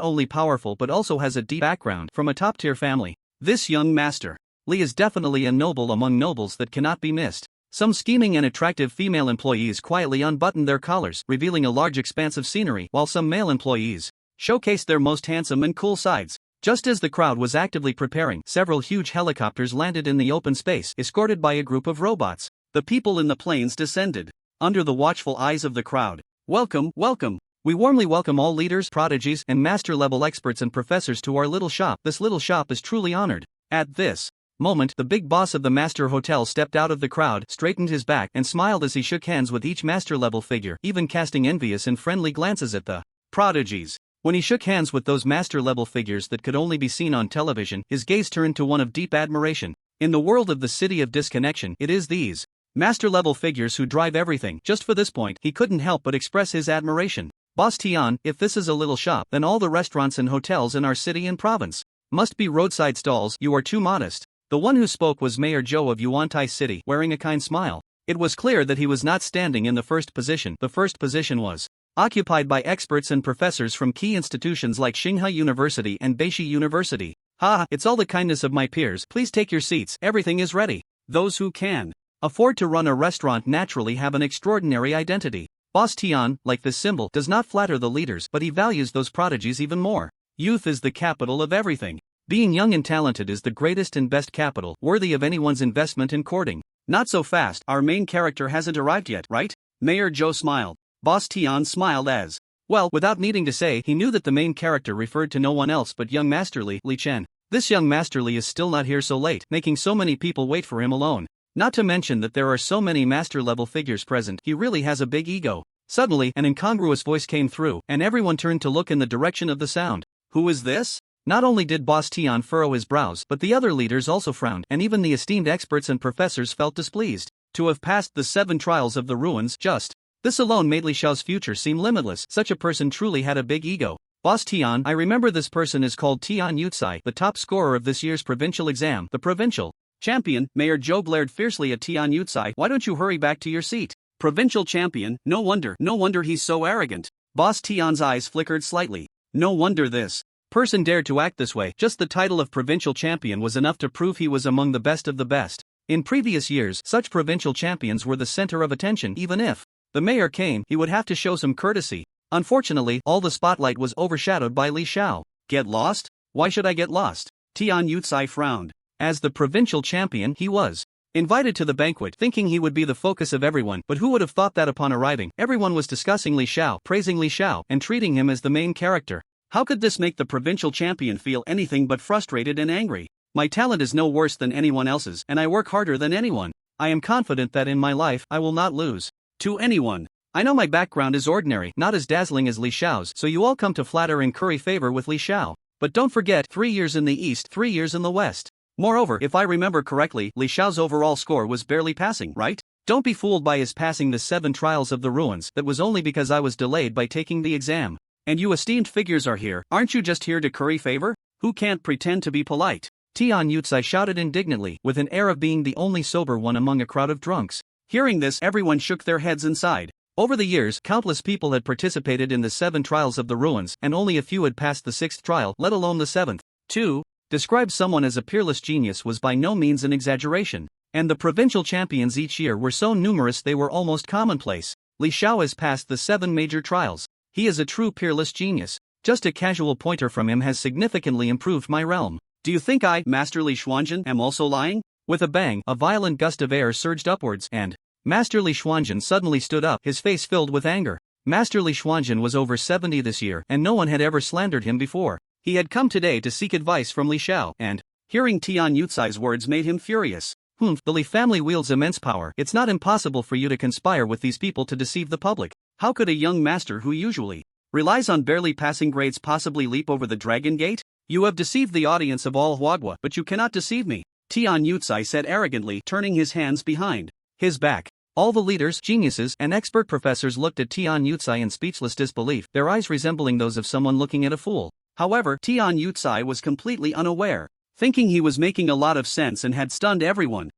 only powerful but also has a deep background from a top-tier family. This young Master Li is definitely a noble among nobles that cannot be missed. Some scheming and attractive female employees quietly unbuttoned their collars, revealing a large expanse of scenery, while some male employees showcased their most handsome and cool sides. Just as the crowd was actively preparing, several huge helicopters landed in the open space, escorted by a group of robots. The people in the planes descended under the watchful eyes of the crowd. Welcome, welcome. We warmly welcome all leaders, prodigies, and master-level experts and professors to our little shop. This little shop is truly honored. At this moment, the big boss of the Master Hotel stepped out of the crowd, straightened his back, and smiled as he shook hands with each master-level figure, even casting envious and friendly glances at the prodigies. When he shook hands with those master-level figures that could only be seen on television, his gaze turned to one of deep admiration. In the world of the City of Disconnection, it is these master-level figures who drive everything. Just for this point, he couldn't help but express his admiration. Boss Tian, if this is a little shop, then all the restaurants and hotels in our city and province must be roadside stalls. You are too modest. The one who spoke was Mayor Zhou of Yuantai City, wearing a kind smile. It was clear that he was not standing in the first position. The first position was occupied by experts and professors from key institutions like Tsinghua University and Beishi University. Ha, it's all the kindness of my peers. Please take your seats, everything is ready. Those who can afford to run a restaurant naturally have an extraordinary identity. Boss Tian, like this symbol, does not flatter the leaders, but he values those prodigies even more. Youth is the capital of everything. Being young and talented is the greatest and best capital, worthy of anyone's investment in courting. Not so fast, our main character hasn't arrived yet, right? Mayor Zhou smiled. Boss Tian smiled as well, without needing to say, he knew that the main character referred to no one else but young Master Li Chen. This young Master Li is still not here so late, making so many people wait for him alone. Not to mention that there are so many master-level figures present, he really has a big ego. Suddenly, an incongruous voice came through, and everyone turned to look in the direction of the sound. Who is this? Not only did Boss Tian furrow his brows, but the other leaders also frowned, and even the esteemed experts and professors felt displeased. To have passed the 7 trials of the ruins, just this alone made Li Xiao's future seem limitless. Such a person truly had a big ego. Boss Tian, I remember this person is called Tian Yutsai, the top scorer of this year's provincial exam. The provincial champion. Mayor Zhou glared fiercely at Tian Yutsai. Why don't you hurry back to your seat? Provincial champion, no wonder he's so arrogant. Boss Tian's eyes flickered slightly. No wonder this person dared to act this way. Just the title of provincial champion was enough to prove he was among the best of the best. In previous years, such provincial champions were the center of attention. Even if the mayor came, he would have to show some courtesy. Unfortunately, all the spotlight was overshadowed by Li Xiao. Get lost? Why should I get lost? Tian Yucai frowned. As the provincial champion, he was invited to the banquet, thinking he would be the focus of everyone, but who would have thought that upon arriving, everyone was discussing Li Xiao, praising Li Xiao, and treating him as the main character. How could this make the provincial champion feel anything but frustrated and angry? My talent is no worse than anyone else's, and I work harder than anyone. I am confident that in my life, I will not lose to anyone. I know my background is ordinary, not as dazzling as Li Xiao's, so you all come to flatter and curry favor with Li Xiao. But don't forget, 3 years in the east, 3 years in the west. Moreover, if I remember correctly, Li Xiao's overall score was barely passing, right? Don't be fooled by his passing the 7 trials of the ruins. That was only because I was delayed by taking the exam. And you esteemed figures are here, aren't you just here to curry favor? Who can't pretend to be polite? Tian Yucai shouted indignantly, with an air of being the only sober one among a crowd of drunks. Hearing this, everyone shook their heads and sighed. Over the years, countless people had participated in the 7 trials of the ruins, and only a few had passed the 6th trial, let alone the 7th. 2. Describe someone as a peerless genius was by no means an exaggeration. And the provincial champions each year were so numerous they were almost commonplace. Li Xiao has passed the 7 major trials. He is a true peerless genius. Just a casual pointer from him has significantly improved my realm. Do you think I, Master Li Xuanjun, am also lying? With a bang, a violent gust of air surged upwards, and Master Li Xuanjun suddenly stood up, his face filled with anger. Master Li Xuanjun was over 70 this year, and no one had ever slandered him before. He had come today to seek advice from Li Xiao, and hearing Tian Yucai's words made him furious. The Li family wields immense power. It's not impossible for you to conspire with these people to deceive the public. How could a young master who usually relies on barely passing grades possibly leap over the Dragon Gate? You have deceived the audience of all Huagua, but you cannot deceive me, Tian Yucai said arrogantly, turning his hands behind his back. All the leaders, geniuses, and expert professors looked at Tian Yucai in speechless disbelief, their eyes resembling those of someone looking at a fool. However, Tian Yucai was completely unaware, thinking he was making a lot of sense and had stunned everyone.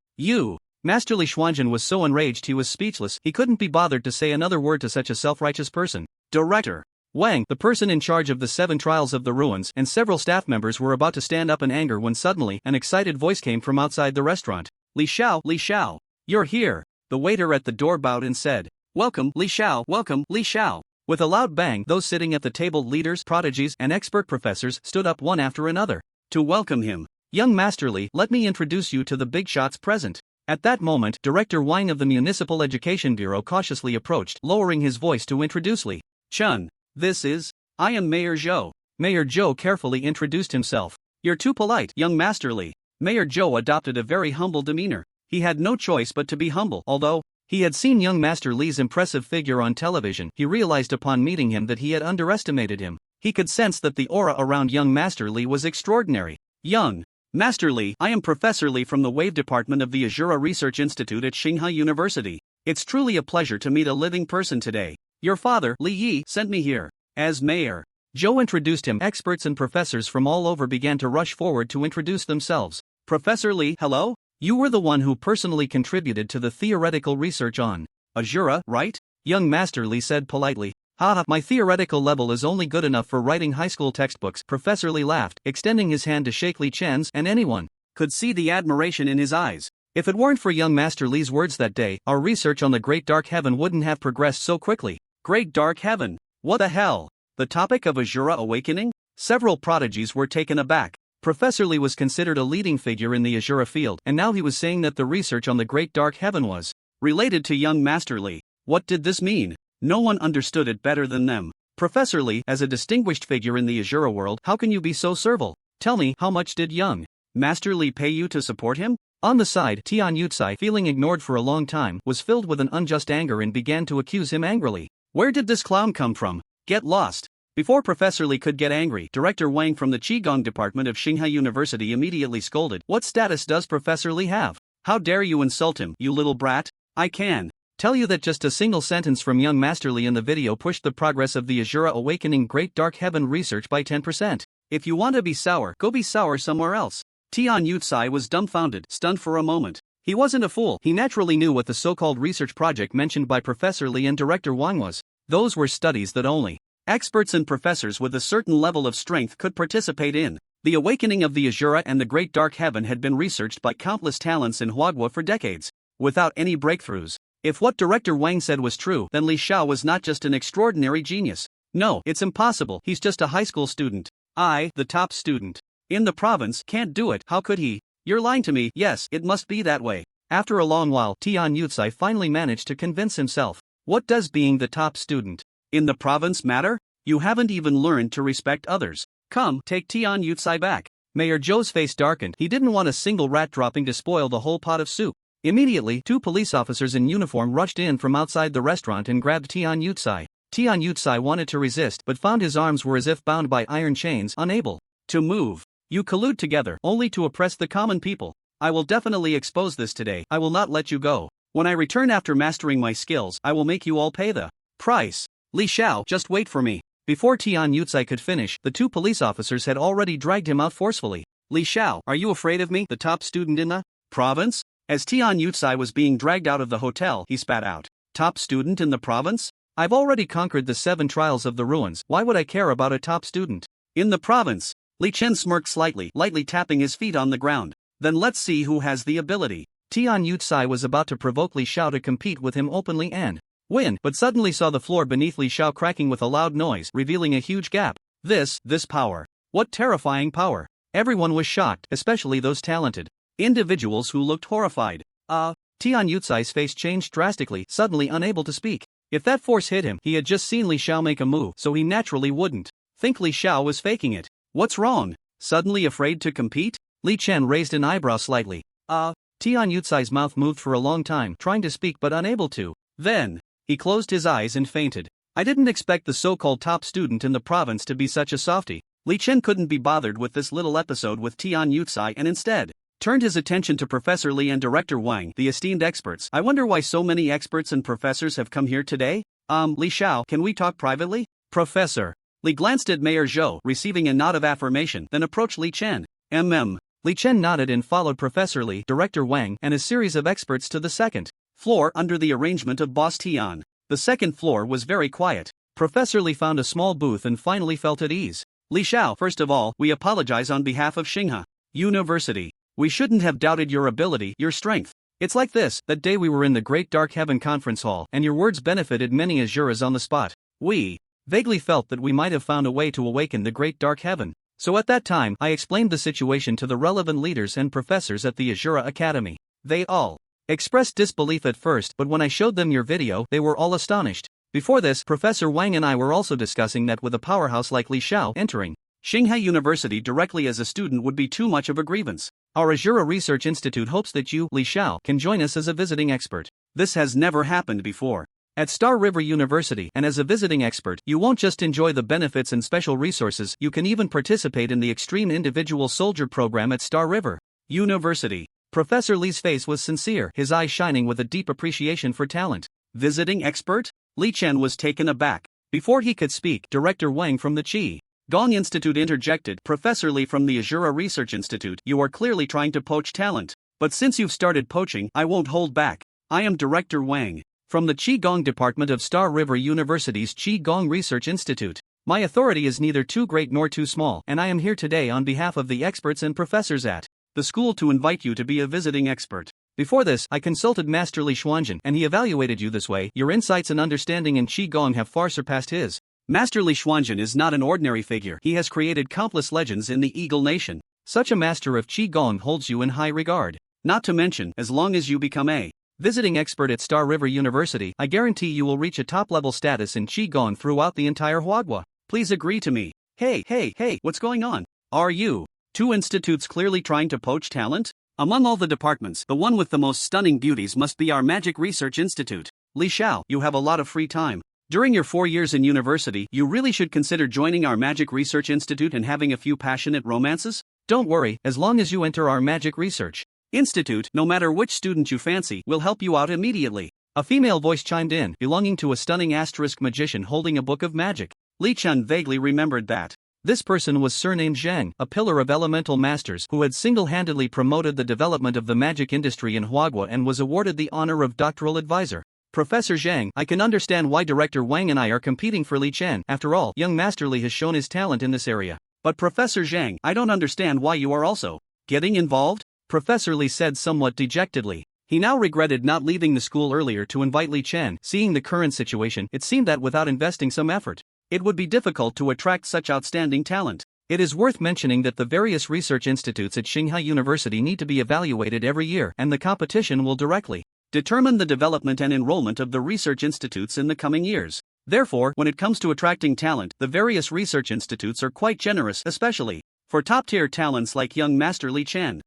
Master Li Xuanjun was so enraged he was speechless, he couldn't be bothered to say another word to such a self-righteous person. Director Wang, the person in charge of the 7 trials of the ruins, and several staff members were about to stand up in anger when suddenly, an excited voice came from outside the restaurant. Li Xiao, you're here. The waiter at the door bowed and said, welcome, Li Xiao, welcome, Li Xiao. With a loud bang, those sitting at the table, leaders, prodigies, and expert professors, stood up one after another to welcome him. Young Master Li, let me introduce you to the big shots present. At that moment, Director Wang of the Municipal Education Bureau cautiously approached, lowering his voice to introduce Li Chun. I am Mayor Zhou. Mayor Zhou carefully introduced himself. You're too polite, young Master Li. Mayor Zhou adopted a very humble demeanor. He had no choice but to be humble. Although he had seen young Master Li's impressive figure on television, he realized upon meeting him that he had underestimated him. He could sense that the aura around young Master Li was extraordinary. Young Master Li, I am Professor Li from the Wave Department of the Azura Research Institute at Tsinghua University. It's truly a pleasure to meet a living person today. Your father, Li Yi, sent me here. As mayor, Zhou introduced him. Experts and professors from all over began to rush forward to introduce themselves. Professor Li, hello? You were the one who personally contributed to the theoretical research on Azura, right? Young Master Li said politely. Haha, my theoretical level is only good enough for writing high school textbooks. Professor Li laughed, extending his hand to shake Li Chen's, and anyone could see the admiration in his eyes. If it weren't for young Master Li's words that day, our research on the Great Dark Heaven wouldn't have progressed so quickly. Great Dark Heaven? What the hell? The topic of Azura awakening? Several prodigies were taken aback. Professor Li was considered a leading figure in the Azura field, and now he was saying that the research on the Great Dark Heaven was related to young Master Li. What did this mean? No one understood it better than them. Professor Li, as a distinguished figure in the Azura world, how can you be so servile? Tell me, how much did young Master Li pay you to support him? On the side, Tian Yucai, feeling ignored for a long time, was filled with an unjust anger and began to accuse him angrily. Where did this clown come from? Get lost. Before Professor Li could get angry, Director Wang from the Qigong Department of Tsinghua University immediately scolded. What status does Professor Li have? How dare you insult him, you little brat? I can tell you that just a single sentence from young Master Li in the video pushed the progress of the Azura Awakening Great Dark Heaven research by 10%. If you want to be sour, go be sour somewhere else. Tian Yucai was dumbfounded, stunned for a moment. He wasn't a fool. He naturally knew what the so-called research project mentioned by Professor Li and Director Wang was. Those were studies that only experts and professors with a certain level of strength could participate in. The awakening of the Azura and the Great Dark Heaven had been researched by countless talents in Huagua for decades, without any breakthroughs. If what director Wang said was true, then Li Xiao was not just an extraordinary genius. No, it's impossible, he's just a high school student. The top student. In the province, can't do it, how could he? You're lying to me. Yes, it must be that way. After a long while, Tian Yucai finally managed to convince himself. What does being the top student in the province matter? You haven't even learned to respect others. Come, take Tian Yucai back. Mayor Zhou's face darkened. He didn't want a single rat dropping to spoil the whole pot of soup. Immediately, 2 police officers in uniform rushed in from outside the restaurant and grabbed Tian Yucai. Tian Yucai wanted to resist but found his arms were as if bound by iron chains, unable to move. You collude together, only to oppress the common people. I will definitely expose this today. I will not let you go. When I return after mastering my skills, I will make you all pay the price. Li Xiao, just wait for me. Before Tian Yucai could finish, the 2 police officers had already dragged him out forcefully. Li Xiao, are you afraid of me, the top student in the province? As Tian Yucai was being dragged out of the hotel, he spat out. Top student in the province? I've already conquered the 7 trials of the ruins. Why would I care about a top student in the province? Li Chen smirked slightly, lightly tapping his feet on the ground. Then let's see who has the ability. Tian Yucai was about to provoke Li Xiao to compete with him openly and win, but suddenly saw the floor beneath Li Xiao cracking with a loud noise, revealing a huge gap. This power. What terrifying power. Everyone was shocked, especially those talented individuals who looked horrified. Tian Yucai's face changed drastically, suddenly unable to speak. If that force hit him, he had just seen Li Xiao make a move, so he naturally wouldn't think Li Xiao was faking it. What's wrong? Suddenly afraid to compete? Li Chen raised an eyebrow slightly. Tian Yucai's mouth moved for a long time, trying to speak but unable to. Then, he closed his eyes and fainted. I didn't expect the so-called top student in the province to be such a softie. Li Chen couldn't be bothered with this little episode with Tian Yucai and instead turned his attention to Professor Li and Director Wang, the esteemed experts. I wonder why so many experts and professors have come here today? Li Xiao, can we talk privately? Professor. Li glanced at Mayor Zhou, receiving a nod of affirmation, then approached Li Chen. Li Chen nodded and followed Professor Li, Director Wang, and a series of experts to the second floor under the arrangement of Boss Tian. The second floor was very quiet. Professor Li found a small booth and finally felt at ease. Li Xiao, first of all, we apologize on behalf of Xinghe University. We shouldn't have doubted your ability, your strength. It's like this, that day we were in the Great Dark Heaven conference hall, and your words benefited many Azuras on the spot. We vaguely felt that we might have found a way to awaken the Great Dark Heaven. So at that time, I explained the situation to the relevant leaders and professors at the Azura Academy. They all expressed disbelief at first, but when I showed them your video, they were all astonished. Before this, Professor Wang and I were also discussing that with a powerhouse like Li Xiao entering Xinghe University directly as a student would be too much of a grievance. Our Azura Research Institute hopes that you, Li Xiao, can join us as a visiting expert. This has never happened before. At Star River University, and as a visiting expert, you won't just enjoy the benefits and special resources, you can even participate in the Extreme Individual Soldier Program at Star River University. Professor Li's face was sincere, his eyes shining with a deep appreciation for talent. Visiting expert? Li Chen was taken aback. Before he could speak, Director Wang from the Qi Gong Institute interjected. Professor Li from the Azura Research Institute, you are clearly trying to poach talent. But since you've started poaching, I won't hold back. I am Director Wang from the Qigong Department of Star River University's Qigong Research Institute. My authority is neither too great nor too small, and I am here today on behalf of the experts and professors at the school to invite you to be a visiting expert. Before this, I consulted Master Li Xuanjin, and he evaluated you this way. Your insights and understanding in Qigong have far surpassed his. Master Li Xuanjin is not an ordinary figure. He has created countless legends in the Eagle Nation. Such a master of Qigong holds you in high regard. Not to mention, as long as you become a visiting expert at Star River University, I guarantee you will reach a top-level status in Qigong throughout the entire Huagua. Please agree to me. Hey, what's going on? Are you two institutes clearly trying to poach talent? Among all the departments, the one with the most stunning beauties must be our Magic Research Institute. Li Xiao, you have a lot of free time. During your 4 years in university, you really should consider joining our Magic Research Institute and having a few passionate romances. Don't worry, as long as you enter our Magic Research Institute, no matter which student you fancy, we'll help you out immediately. A female voice chimed in, belonging to a stunning asterisk magician holding a book of magic. Li Chen vaguely remembered that this person was surnamed Zheng, a pillar of elemental masters who had single-handedly promoted the development of the magic industry in Huagua and was awarded the honor of doctoral advisor. Professor Zhang, I can understand why Director Wang and I are competing for Li Chen. After all, young Master Li has shown his talent in this area. But Professor Zhang, I don't understand why you are also getting involved? Professor Li said somewhat dejectedly. He now regretted not leaving the school earlier to invite Li Chen. Seeing the current situation, it seemed that without investing some effort, it would be difficult to attract such outstanding talent. It is worth mentioning that the various research institutes at Tsinghua University need to be evaluated every year, and the competition will directly determine the development and enrollment of the research institutes in the coming years. Therefore, when it comes to attracting talent, the various research institutes are quite generous, especially for top-tier talents like young Master Li Chen.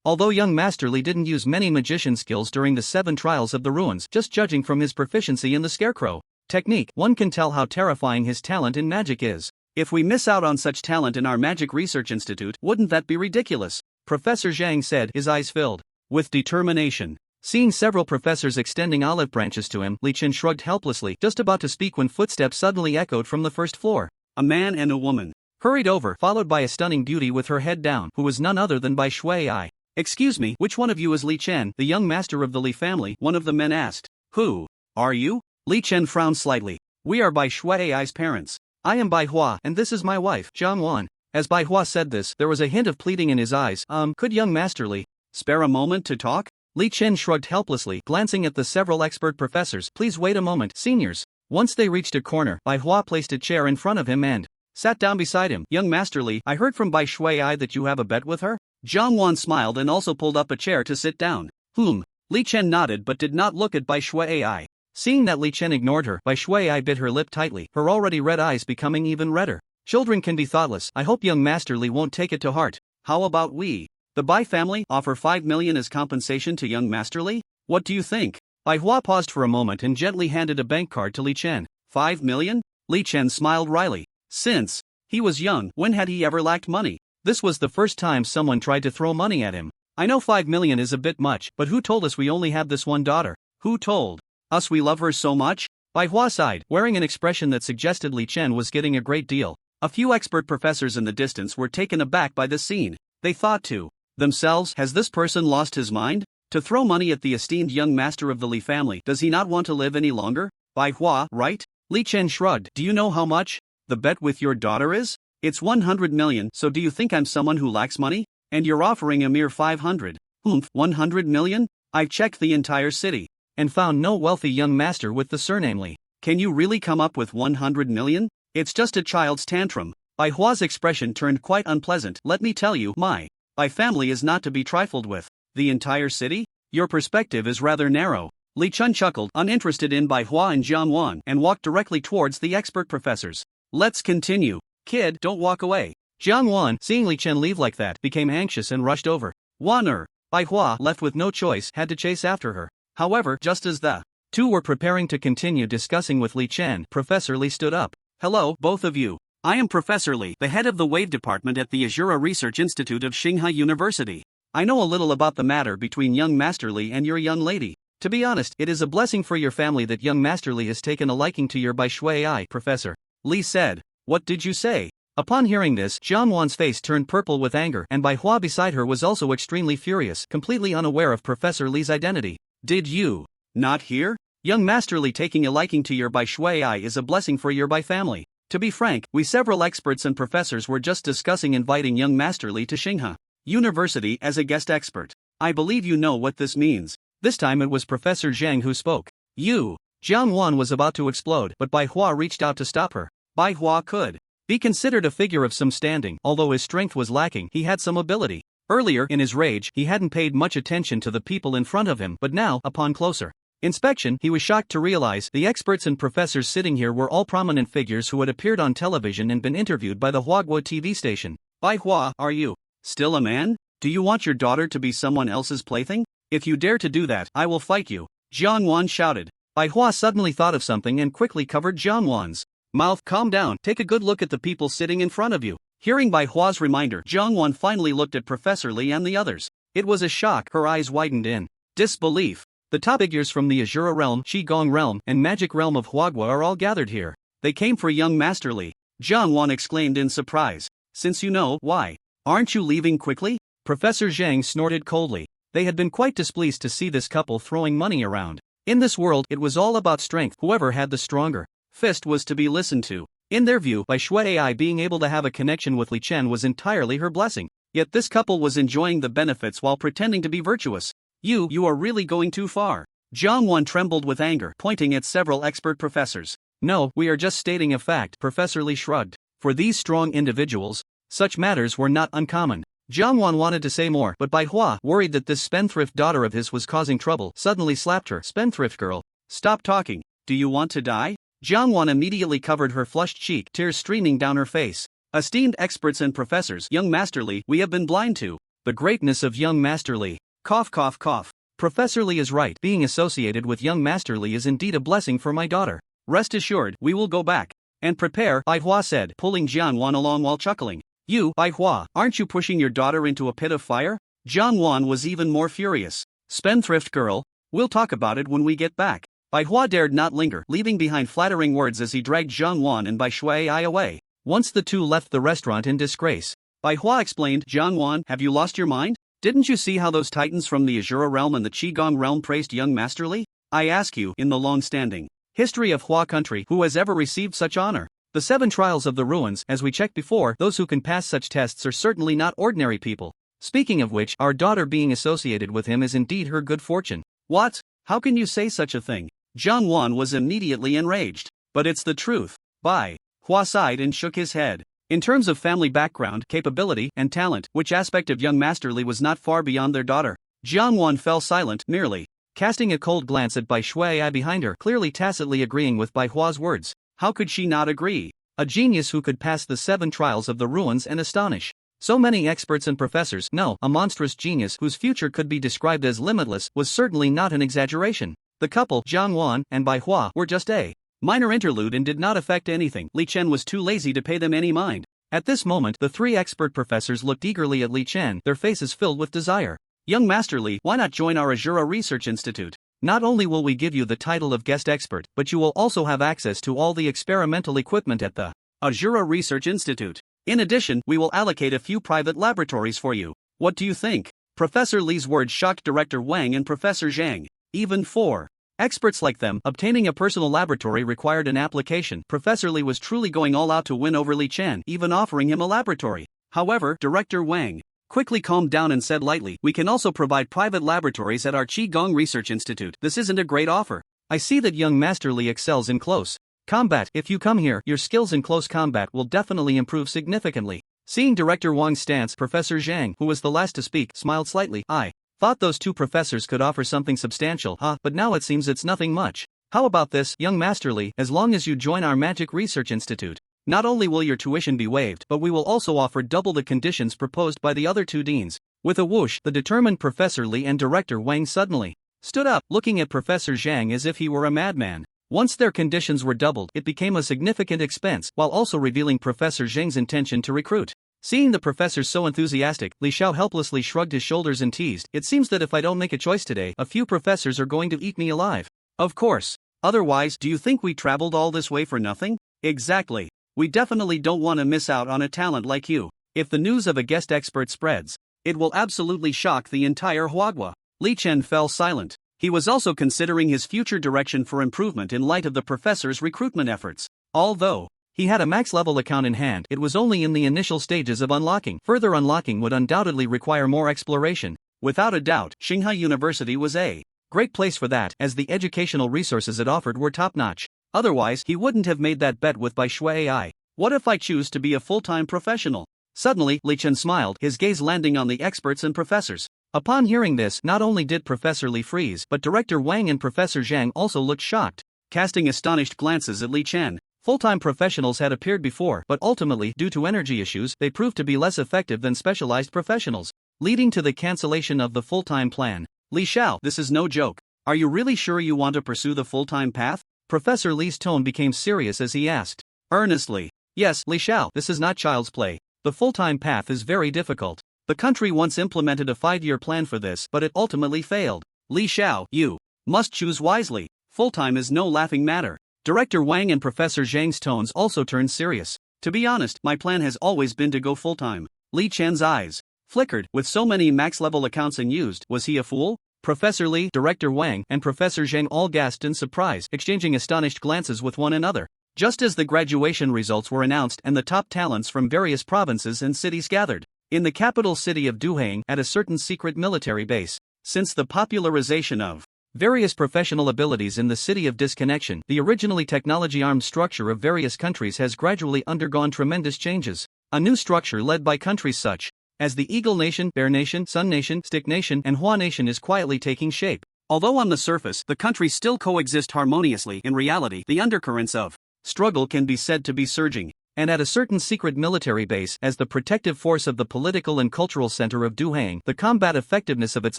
Although young Master Li didn't use many magician skills during the 7 trials of the ruins, just judging from his proficiency in the scarecrow technique, one can tell how terrifying his talent in magic is. If we miss out on such talent in our Magic Research Institute, wouldn't that be ridiculous? Professor Zhang said, his eyes filled with determination. Seeing several professors extending olive branches to him, Li Chen shrugged helplessly, just about to speak when footsteps suddenly echoed from the first floor. A man and a woman hurried over, followed by a stunning beauty with her head down, who was none other than Bai Shui. Excuse me, which one of you is Li Chen, the young master of the Li family? One of the men asked. Who are you? Li Chen frowned slightly. We are Bai Shui's parents. I am Bai Hua, and this is my wife, Zhang Wan. As Bai Hua said this, there was a hint of pleading in his eyes. Could young Master Li spare a moment to talk? Li Chen shrugged helplessly, glancing at the several expert professors. Please wait a moment, seniors. Once they reached a corner, Bai Hua placed a chair in front of him and sat down beside him. Young Master Li, I heard from Bai Shui that you have a bet with her? Zhang Wan smiled and also pulled up a chair to sit down. Li Chen nodded but did not look at Bai Shui. Seeing that Li Chen ignored her, Bai Shui bit her lip tightly, her already red eyes becoming even redder. Children can be thoughtless. I hope young Master Li won't take it to heart. How about we, the Bai family, offer 5 million as compensation to young Master Li? What do you think? Bai Hua paused for a moment and gently handed a bank card to Li Chen. 5 million? Li Chen smiled wryly. Since he was young, when had he ever lacked money? This was the first time someone tried to throw money at him. I know 5 million is a bit much, but who told us we only have this one daughter? Who told us we love her so much? Bai Hua sighed, wearing an expression that suggested Li Chen was getting a great deal. A few expert professors in the distance were taken aback by this scene. They thought to themselves, has this person lost his mind? To throw money at the esteemed young master of the Li family, does he not want to live any longer? Bai Hua, right? Li Chen shrugged. Do you know how much the bet with your daughter is? It's 100 million, so do you think I'm someone who lacks money? And you're offering a mere 500. 100 million? I've checked the entire city and found no wealthy young master with the surname Li. Can you really come up with 100 million? It's just a child's tantrum. Bai Hua's expression turned quite unpleasant. Let me tell you, my Bai family is not to be trifled with. The entire city? Your perspective is rather narrow. Li Chen chuckled, uninterested in Bai Hua and Jiang Wan, and walked directly towards the expert professors. Let's continue. Kid, don't walk away. Jiang Wan, seeing Li Chen leave like that, became anxious and rushed over. Bai Hua, left with no choice, had to chase after her. However, just as the two were preparing to continue discussing with Li Chen, Professor Li stood up. Hello, both of you. I am Professor Li, the head of the Wave Department at the Azura Research Institute of Tsinghua University. I know a little about the matter between young Master Li and your young lady. To be honest, it is a blessing for your family that young Master Li has taken a liking to your Bai Shui, Professor Li said. What did you say? Upon hearing this, Jiang Wan's face turned purple with anger, and Bai Hua beside her was also extremely furious, completely unaware of Professor Li's identity. Did you not hear? Young Master Li taking a liking to your Bai Shui is a blessing for your Bai family. To be frank, we several experts and professors were just discussing inviting young Master Li to Tsinghua University as a guest expert. I believe you know what this means. This time it was Professor Zhang who spoke. Jiang Wan was about to explode, but Bai Hua reached out to stop her. Bai Hua could be considered a figure of some standing. Although his strength was lacking, he had some ability. Earlier, in his rage, he hadn't paid much attention to the people in front of him, but now, upon closer inspection, he was shocked to realize the experts and professors sitting here were all prominent figures who had appeared on television and been interviewed by the Huaguo TV station. Bai Hua, are you still a man? Do you want your daughter to be someone else's plaything? If you dare to do that, I will fight you. Jiang Wan shouted. Bai Hua suddenly thought of something and quickly covered Jiang Wan's mouth. Calm down, take a good look at the people sitting in front of you. Hearing Bai Hua's reminder, Jiang Wan finally looked at Professor Li and the others. It was a shock. Her eyes widened in disbelief. The top figures from the Azura realm, Qigong realm, and magic realm of Huaguo are all gathered here. They came for young Master Li. Jiang Wan exclaimed in surprise. Since you know, why aren't you leaving quickly? Professor Zhang snorted coldly. They had been quite displeased to see this couple throwing money around. In this world, it was all about strength. Whoever had the stronger fist was to be listened to. In their view, Bai Shui AI being able to have a connection with Li Chen was entirely her blessing. Yet this couple was enjoying the benefits while pretending to be virtuous. You are really going too far. Jiang Wan trembled with anger, pointing at several expert professors. No, we are just stating a fact, Professor Li shrugged. For these strong individuals, such matters were not uncommon. Jiang Wan wanted to say more, but Bai Hua, worried that this spendthrift daughter of his was causing trouble, suddenly slapped her. Spendthrift girl, stop talking. Do you want to die? Jiang Wan immediately covered her flushed cheek, tears streaming down her face. Esteemed experts and professors, young Master Li, we have been blind to the greatness of young Master Li. Cough cough cough. Professor Li is right. Being associated with young Master Li is indeed a blessing for my daughter. Rest assured, we will go back and prepare, Bai Hua said, pulling Jiang Wan along while chuckling. You, Bai Hua, aren't you pushing your daughter into a pit of fire? Jiang Wan was even more furious. Spendthrift girl, we'll talk about it when we get back. Bai Hua dared not linger, leaving behind flattering words as he dragged Jiang Wan and Bai Shui Ai away. Once the two left the restaurant in disgrace, Bai Hua explained, Jiang Wan, have you lost your mind? Didn't you see how those titans from the Azura realm and the Qigong realm praised young Master Li? I ask you, in the long-standing history of Hua country, who has ever received such honor? The 7 trials of the ruins, as we checked before, those who can pass such tests are certainly not ordinary people. Speaking of which, our daughter being associated with him is indeed her good fortune. What? How can you say such a thing? Jiang Wan was immediately enraged. But it's the truth. Bai Hua sighed and shook his head. In terms of family background, capability, and talent, which aspect of young Master Li was not far beyond their daughter? Jiang Wan fell silent, merely casting a cold glance at Bai Shui Ai behind her, clearly tacitly agreeing with Bai Hua's words. How could she not agree? A genius who could pass the 7 trials of the ruins and astonish so many experts and professors. No, a monstrous genius whose future could be described as limitless was certainly not an exaggeration. The couple, Jiang Wan and Bai Hua, were just a minor interlude and did not affect anything. Li Chen was too lazy to pay them any mind. At this moment, the 3 expert professors looked eagerly at Li Chen, their faces filled with desire. Young Master Li, why not join our Azura Research Institute? Not only will we give you the title of guest expert, but you will also have access to all the experimental equipment at the Azura Research Institute. In addition, we will allocate a few private laboratories for you. What do you think? Professor Li's words shocked Director Wang and Professor Zhang. Even for experts like them, obtaining a personal laboratory required an application. Professor Li was truly going all out to win over Li Chen, even offering him a laboratory. However, Director Wang quickly calmed down and said lightly, we can also provide private laboratories at our Qigong Research Institute. This isn't a great offer. I see that young Master Li excels in close combat. If you come here, your skills in close combat will definitely improve significantly. Seeing Director Wang's stance, Professor Zhang, who was the last to speak, smiled slightly. I thought those 2 professors could offer something substantial, but now it seems it's nothing much. How about this, young Master Li, as long as you join our Magic Research Institute? Not only will your tuition be waived, but we will also offer double the conditions proposed by the other 2 deans. With a whoosh, the determined Professor Li and Director Wang suddenly stood up, looking at Professor Zhang as if he were a madman. Once their conditions were doubled, it became a significant expense, while also revealing Professor Zhang's intention to recruit. Seeing the professors so enthusiastic, Li Xiao helplessly shrugged his shoulders and teased, it seems that if I don't make a choice today, a few professors are going to eat me alive. Of course. Otherwise, do you think we traveled all this way for nothing? Exactly. We definitely don't want to miss out on a talent like you. If the news of a guest expert spreads, it will absolutely shock the entire Huagua. Li Chen fell silent. He was also considering his future direction for improvement in light of the professor's recruitment efforts. Although he had a max-level account in hand, it was only in the initial stages of unlocking. Further unlocking would undoubtedly require more exploration. Without a doubt, Xinghai University was a great place for that, as the educational resources it offered were top-notch. Otherwise, he wouldn't have made that bet with Bai Shui Ai. What if I choose to be a full-time professional? Suddenly, Li Chen smiled, his gaze landing on the experts and professors. Upon hearing this, not only did Professor Li freeze, but Director Wang and Professor Zhang also looked shocked, casting astonished glances at Li Chen. Full-time professionals had appeared before, but ultimately, due to energy issues, they proved to be less effective than specialized professionals, leading to the cancellation of the full-time plan. Li Xiao, this is no joke. Are you really sure you want to pursue the full-time path? Professor Li's tone became serious as he asked, earnestly. Yes, Li Xiao, this is not child's play. The full-time path is very difficult. The country once implemented a 5-year plan for this, but it ultimately failed. Li Xiao, you must choose wisely. Full-time is no laughing matter. Director Wang and Professor Zhang's tones also turned serious. To be honest, my plan has always been to go full-time. Li Chen's eyes flickered. With so many max-level accounts unused, was he a fool? Professor Li, Director Wang, and Professor Zhang all gasped in surprise, exchanging astonished glances with one another. just as the graduation results were announced and the top talents from various provinces and cities gathered in the capital city of Duhang at a certain secret military base. Since the popularization of various professional abilities in the city of disconnection, the originally technology-armed structure of various countries has gradually undergone tremendous changes. A new structure led by countries such as the Eagle Nation, Bear Nation, Sun Nation, Stick Nation, and Hua Nation is quietly taking shape. Although on the surface the countries still coexist harmoniously, in reality the undercurrents of struggle can be said to be surging. And at a certain secret military base, as the protective force of the political and cultural center of Duhang, the combat effectiveness of its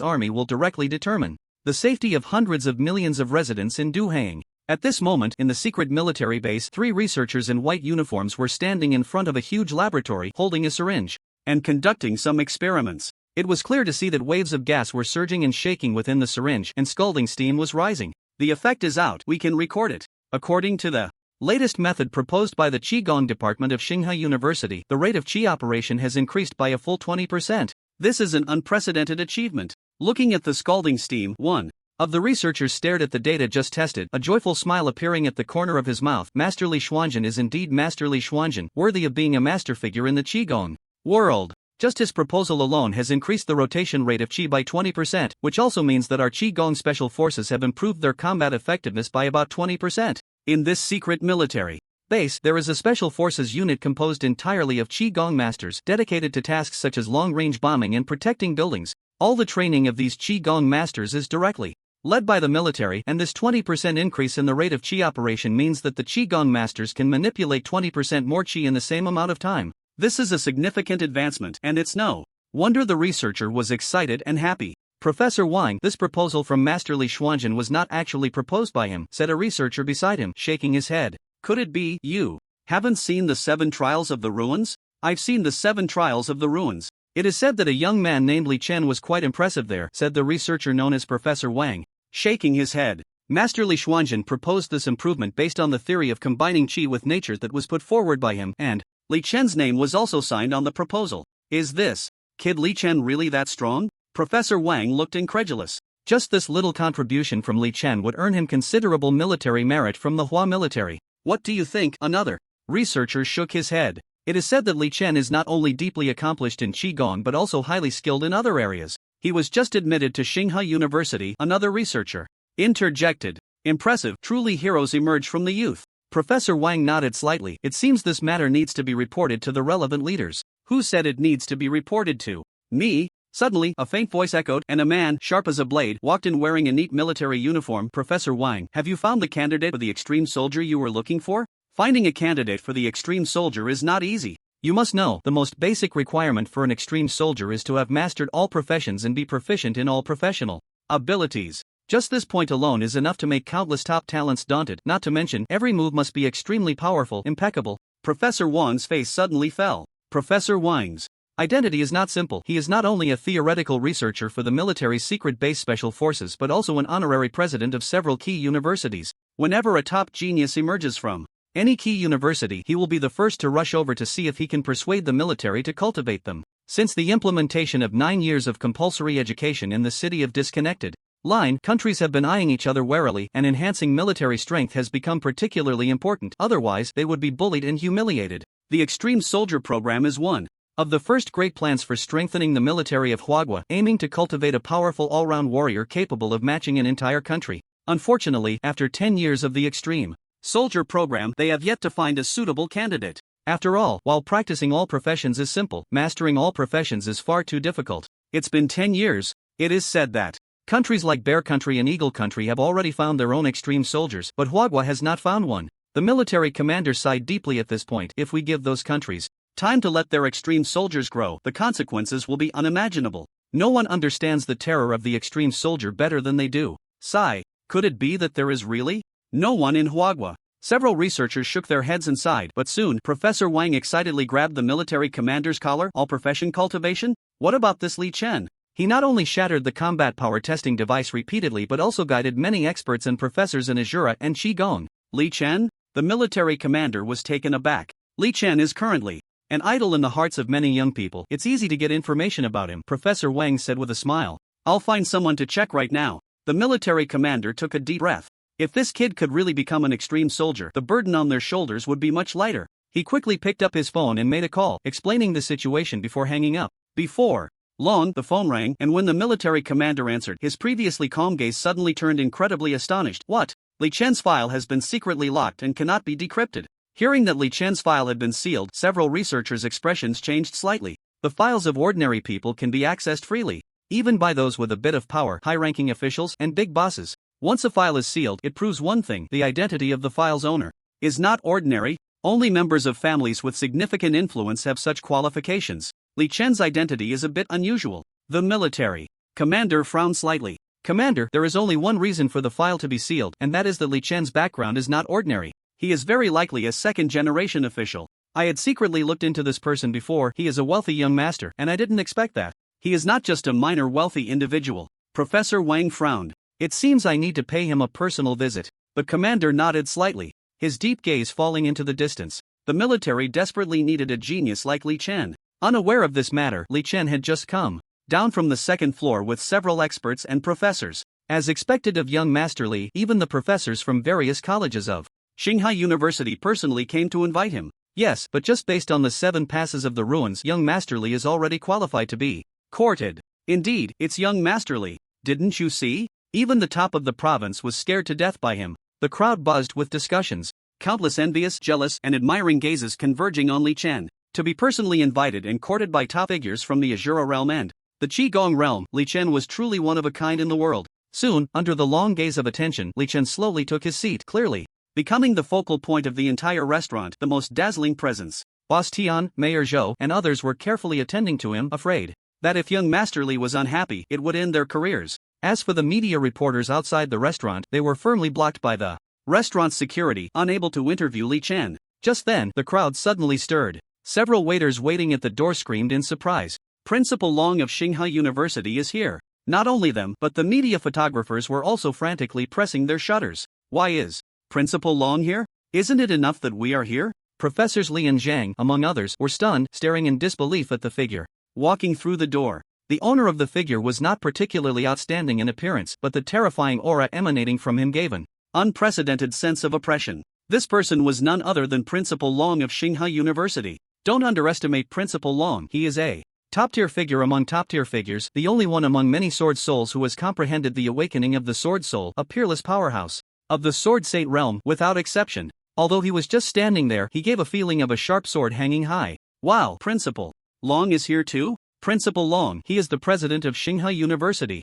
army will directly determine the safety of hundreds of millions of residents in Duhang. At this moment, in the secret military base, 3 researchers in white uniforms were standing in front of a huge laboratory, holding a syringe and conducting some experiments. It was clear to see that waves of gas were surging and shaking within the syringe, and scalding steam was rising. The effect is out, we can record it. According to the latest method proposed by the Qigong department of Tsinghua University, the rate of Qi operation has increased by a full 20%. This is an unprecedented achievement. Looking at the scalding steam, one of the researchers stared at the data just tested, a joyful smile appearing at the corner of his mouth. Master Li Xuanzhen is indeed Master Li Xuanzhen, worthy of being a master figure in the Qigong world. Just his proposal alone has increased the rotation rate of Qi by 20%, which also means that our Qigong special forces have improved their combat effectiveness by about 20%. In this secret military base, there is a special forces unit composed entirely of Qigong masters, dedicated to tasks such as long-range bombing and protecting buildings. All the training of these Qigong masters is directly led by the military, and this 20% increase in the rate of Qi operation means that the Qigong masters can manipulate 20% more Qi in the same amount of time. This is a significant advancement, and it's no wonder the researcher was excited and happy. Professor Wang, this proposal from Master Li Xuanzhen was not actually proposed by him, said a researcher beside him, shaking his head. Could it be you haven't seen the 7 Trials of the Ruins? I've seen the 7 Trials of the Ruins. It is said that a young man named Li Chen was quite impressive there, said the researcher known as Professor Wang, shaking his head. Master Li Xuanzhen proposed this improvement based on the theory of combining Qi with nature that was put forward by him, and Li Chen's name was also signed on the proposal. Is this kid Li Chen really that strong? Professor Wang looked incredulous. Just this little contribution from Li Chen would earn him considerable military merit from the Hua military. What do you think? Another researcher shook his head. It is said that Li Chen is not only deeply accomplished in Qigong but also highly skilled in other areas. He was just admitted to Tsinghua University, another researcher interjected. Impressive, truly heroes emerge from the youth. Professor Wang nodded slightly. It seems this matter needs to be reported to the relevant leaders. Who said it needs to be reported to? Me? Suddenly, a faint voice echoed, and a man, sharp as a blade, walked in wearing a neat military uniform. Professor Wang, have you found the candidate for the extreme soldier you were looking for? Finding a candidate for the extreme soldier is not easy. You must know, the most basic requirement for an extreme soldier is to have mastered all professions and be proficient in all professional abilities. Just this point alone is enough to make countless top talents daunted, not to mention, every move must be extremely powerful, impeccable. Professor Wang's face suddenly fell. Professor Wang's identity is not simple. He is not only a theoretical researcher for the military's secret base special forces but also an honorary president of several key universities. Whenever a top genius emerges from any key university, he will be the first to rush over to see if he can persuade the military to cultivate them. Since the implementation of 9 years of compulsory education in the city of disconnected line, countries have been eyeing each other warily, and enhancing military strength has become particularly important, otherwise they would be bullied and humiliated. The Extreme Soldier Program is one of the first great plans for strengthening the military of Huagua, aiming to cultivate a powerful all-round warrior capable of matching an entire country. Unfortunately, after 10 years of the Extreme Soldier Program, they have yet to find a suitable candidate. After all, while practicing all professions is simple, mastering all professions is far too difficult. It's been 10 years. It is said that countries like Bear Country and Eagle Country have already found their own extreme soldiers, but Huagua has not found one. The military commander sighed deeply at this point. If we give those countries time to let their extreme soldiers grow, the consequences will be unimaginable. No one understands the terror of the extreme soldier better than they do. Sigh. Could it be that there is really no one in Huagua? Several researchers shook their heads and sighed, but soon, Professor Wang excitedly grabbed the military commander's collar. All profession cultivation? What about this Li Chen? He not only shattered the combat power testing device repeatedly but also guided many experts and professors in Azura and Qigong. Li Chen? The military commander was taken aback. Li Chen is currently an idol in the hearts of many young people. It's easy to get information about him, Professor Wang said with a smile. I'll find someone to check right now. The military commander took a deep breath. If this kid could really become an extreme soldier, the burden on their shoulders would be much lighter. He quickly picked up his phone and made a call, explaining the situation before hanging up. Before long, the phone rang, and when the military commander answered, his previously calm gaze suddenly turned incredibly astonished. What? Li Chen's file has been secretly locked and cannot be decrypted. Hearing that Li Chen's file had been sealed, several researchers' expressions changed slightly. The files of ordinary people can be accessed freely, even by those with a bit of power, high-ranking officials, and big bosses. Once a file is sealed, it proves one thing: the identity of the file's owner is not ordinary. Only members of families with significant influence have such qualifications. Li Chen's identity is a bit unusual. The military commander frowned slightly. Commander, there is only one reason for the file to be sealed, and that is that Li Chen's background is not ordinary. He is very likely a second-generation official. I had secretly looked into this person before. He is a wealthy young master, and I didn't expect that. He is not just a minor wealthy individual. Professor Wang frowned. It seems I need to pay him a personal visit. But Commander nodded slightly, his deep gaze falling into the distance. The military desperately needed a genius like Li Chen. Unaware of this matter, Li Chen had just come down from the second floor with several experts and professors. As expected of young Master Li, even the professors from various colleges of Shanghai University personally came to invite him. Yes, but just based on the 7 passes of the ruins, young Master Li is already qualified to be courted. Indeed, it's young Master Li. Didn't you see? Even the top of the province was scared to death by him. The crowd buzzed with discussions, countless envious, jealous, and admiring gazes converging on Li Chen. To be personally invited and courted by top figures from the Azura realm and the Qigong realm, Li Chen was truly one of a kind in the world. Soon, under the long gaze of attention, Li Chen slowly took his seat, clearly becoming the focal point of the entire restaurant, the most dazzling presence. Boss Tian, Mayor Zhou, and others were carefully attending to him, afraid that if young Master Li was unhappy, it would end their careers. As for the media reporters outside the restaurant, they were firmly blocked by the restaurant's security, unable to interview Li Chen. Just then, the crowd suddenly stirred. Several waiters waiting at the door screamed in surprise. Principal Long of Shanghai University is here. Not only them, but the media photographers were also frantically pressing their shutters. Why is Principal Long here? Isn't it enough that we are here? Professors Li and Zhang, among others, were stunned, staring in disbelief at the figure walking through the door. The owner of the figure was not particularly outstanding in appearance, but the terrifying aura emanating from him gave an unprecedented sense of oppression. This person was none other than Principal Long of Shanghai University. Don't underestimate Principal Long. He is a top-tier figure among top-tier figures, the only one among many sword souls who has comprehended the awakening of the sword soul, a peerless powerhouse of the sword state realm, without exception. Although he was just standing there, he gave a feeling of a sharp sword hanging high. Wow, Principal Long is here too? Principal Long, he is the president of Shanghai University.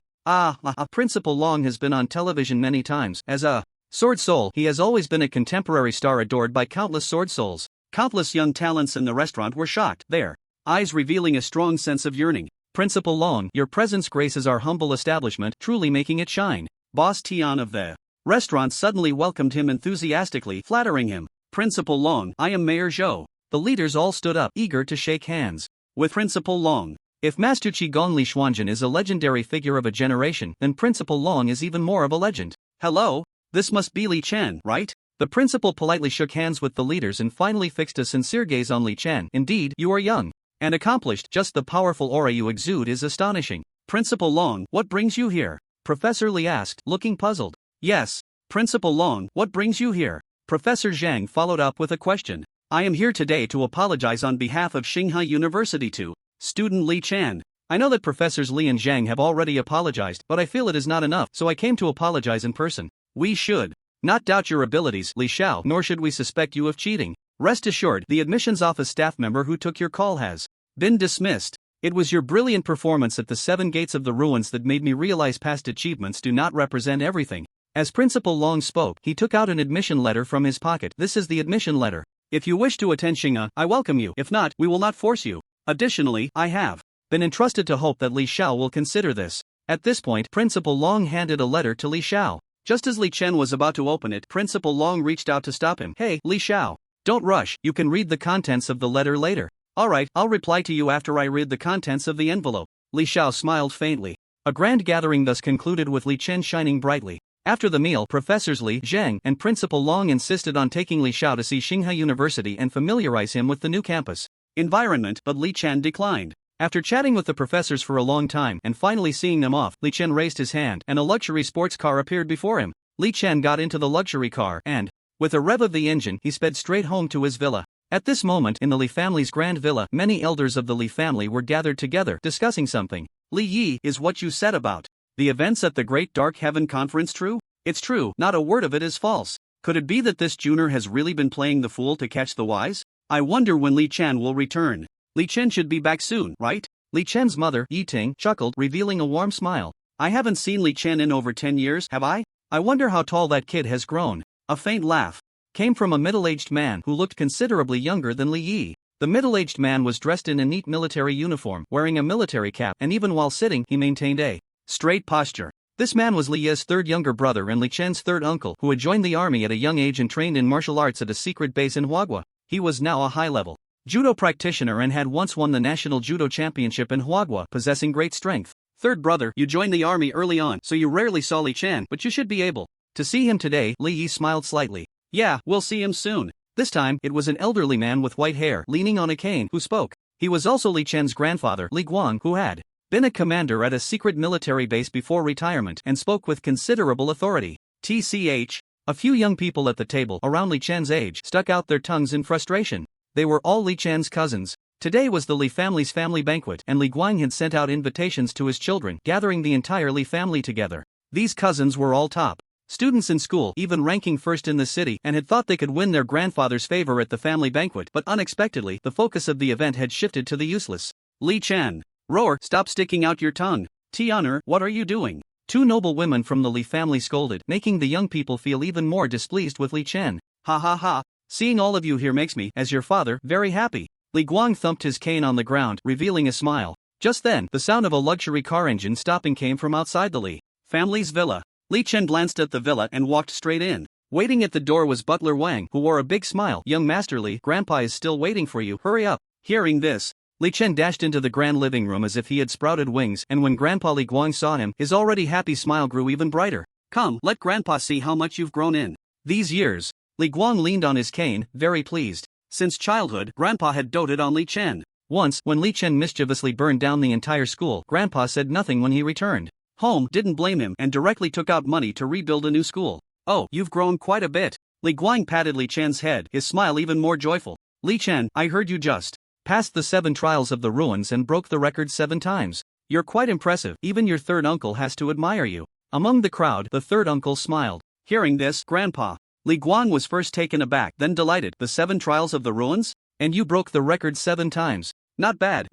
Principal Long has been on television many times. As a sword soul, he has always been a contemporary star adored by countless sword souls. Countless young talents in the restaurant were shocked, their eyes revealing a strong sense of yearning. Principal Long, your presence graces our humble establishment, truly making it shine. Boss Tian of the restaurant suddenly welcomed him enthusiastically, flattering him. Principal Long, I am Mayor Zhou. The leaders all stood up, eager to shake hands with Principal Long. If Master Qigong Li Xuanjun is a legendary figure of a generation, then Principal Long is even more of a legend. Hello? This must be Li Chen, right? The principal politely shook hands with the leaders and finally fixed a sincere gaze on Li Chen. Indeed, you are young and accomplished, just the powerful aura you exude is astonishing. Principal Long, what brings you here? Professor Li asked, looking puzzled. Yes, Principal Long, what brings you here? Professor Zhang followed up with a question. I am here today to apologize on behalf of Shanghai University to student Li Chen. I know that Professors Li and Zhang have already apologized, but I feel it is not enough, so I came to apologize in person. We should not doubt your abilities, Li Xiao, nor should we suspect you of cheating. Rest assured, the admissions office staff member who took your call has been dismissed. It was your brilliant performance at the 7 gates of the ruins that made me realize past achievements do not represent everything. As Principal Long spoke, he took out an admission letter from his pocket. This is the admission letter. If you wish to attend Xing'e, I welcome you. If not, we will not force you. Additionally, I have been entrusted to hope that Li Xiao will consider this. At this point, Principal Long handed a letter to Li Xiao. Just as Li Chen was about to open it, Principal Long reached out to stop him. Hey, Li Xiao, don't rush, you can read the contents of the letter later. Alright, I'll reply to you after I read the contents of the envelope. Li Xiao smiled faintly. A grand gathering thus concluded with Li Chen shining brightly. After the meal, Professors Li, Zhang, and Principal Long insisted on taking Li Xiao to see Shanghai University and familiarize him with the new campus environment, but Li Chen declined. After chatting with the professors for a long time and finally seeing them off, Li Chen raised his hand and a luxury sports car appeared before him. Li Chen got into the luxury car and, with a rev of the engine, he sped straight home to his villa. At this moment in the Li family's grand villa, many elders of the Li family were gathered together discussing something. Li Yi, is what you said about the events at the Great Dark Heaven Conference true? It's true, not a word of it is false. Could it be that this Junior has really been playing the fool to catch the wise? I wonder when Li Chen will return. Li Chen should be back soon, right? Li Chen's mother, Yi Ting, chuckled, revealing a warm smile. I haven't seen Li Chen in over 10 years, have I? I wonder how tall that kid has grown. A faint laugh came from a middle-aged man who looked considerably younger than Li Yi. The middle-aged man was dressed in a neat military uniform, wearing a military cap, and even while sitting, he maintained a straight posture. This man was Li Yi's third younger brother and Li Chen's third uncle, who had joined the army at a young age and trained in martial arts at a secret base in Huagua. He was now a high-level judo practitioner and had once won the national judo championship in Huagua, possessing great strength. Third brother, you joined the army early on, so you rarely saw Li Chen, but you should be able to see him today. Li Yi smiled slightly. Yeah, we'll see him soon. This time, it was an elderly man with white hair, leaning on a cane, who spoke. He was also Li Chen's grandfather, Li Guang, who had been a commander at a secret military base before retirement and spoke with considerable authority. TCH. A few young people at the table, around Li Chen's age, stuck out their tongues in frustration. They were all Li Chen's cousins. Today was the Li family's family banquet, and Li Guang had sent out invitations to his children, gathering the entire Li family together. These cousins were all top students in school, even ranking first in the city, and had thought they could win their grandfather's favor at the family banquet, but unexpectedly, the focus of the event had shifted to the useless Li Chen. Roar, stop sticking out your tongue. Tian'er, what are you doing? Two noble women from the Li family scolded, making the young people feel even more displeased with Li Chen. Ha ha ha, seeing all of you here makes me, as your father, very happy. Li Guang thumped his cane on the ground, revealing a smile. Just then, the sound of a luxury car engine stopping came from outside the Li family's villa. Li Chen glanced at the villa and walked straight in. Waiting at the door was Butler Wang, who wore a big smile. Young Master Li, Grandpa is still waiting for you, hurry up. Hearing this, Li Chen dashed into the grand living room as if he had sprouted wings, and when Grandpa Li Guang saw him, his already happy smile grew even brighter. Come, let Grandpa see how much you've grown in these years. Li Guang leaned on his cane, very pleased. Since childhood, Grandpa had doted on Li Chen. Once, when Li Chen mischievously burned down the entire school, Grandpa said nothing when he returned home, didn't blame him, and directly took out money to rebuild a new school. Oh, you've grown quite a bit. Li Guang patted Li Chen's head, his smile even more joyful. Li Chen, I heard you just passed the 7 trials of the ruins and broke the record 7 times. You're quite impressive, even your third uncle has to admire you. Among the crowd, the third uncle smiled. Hearing this, Grandpa, Li Guang was first taken aback, then delighted. The 7 trials of the ruins? And you broke the record 7 times. Not bad,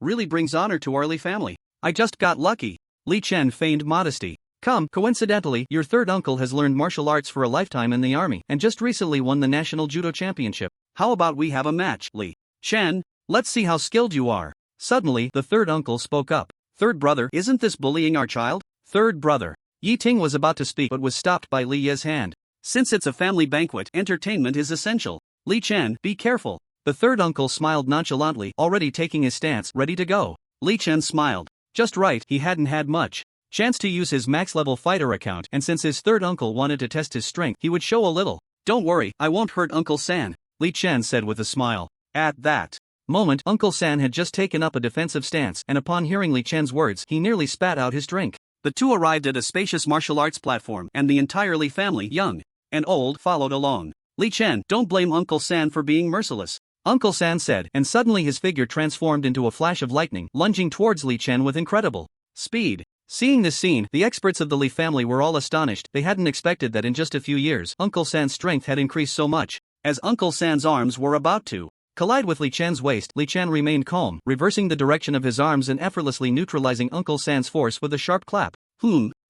really brings honor to our Li family. I just got lucky. Li Chen feigned modesty. Come, coincidentally, your third uncle has learned martial arts for a lifetime in the army, and just recently won the national judo championship. How about we have a match, Li Chen? Let's see how skilled you are. Suddenly, the third uncle spoke up. Third brother, isn't this bullying our child? Third brother. Yi Ting was about to speak but was stopped by Li Yi's hand. Since it's a family banquet, entertainment is essential. Li Chen, be careful. The third uncle smiled nonchalantly, already taking his stance, ready to go. Li Chen smiled. Just right, he hadn't had much chance to use his max-level fighter account, and since his third uncle wanted to test his strength, he would show a little. Don't worry, I won't hurt Uncle San, Li Chen said with a smile. At that moment, Uncle San had just taken up a defensive stance, and upon hearing Li Chen's words, he nearly spat out his drink. The two arrived at a spacious martial arts platform, and the entire Li family, young and old, followed along. Li Chen, don't blame Uncle San for being merciless, Uncle San said, and suddenly his figure transformed into a flash of lightning, lunging towards Li Chen with incredible speed. Seeing this scene, the experts of the Li family were all astonished. They hadn't expected that in just a few years, Uncle San's strength had increased so much. As Uncle San's arms were about to collide with Li Chen's waist, Li Chen remained calm, reversing the direction of his arms and effortlessly neutralizing Uncle San's force with a sharp clap.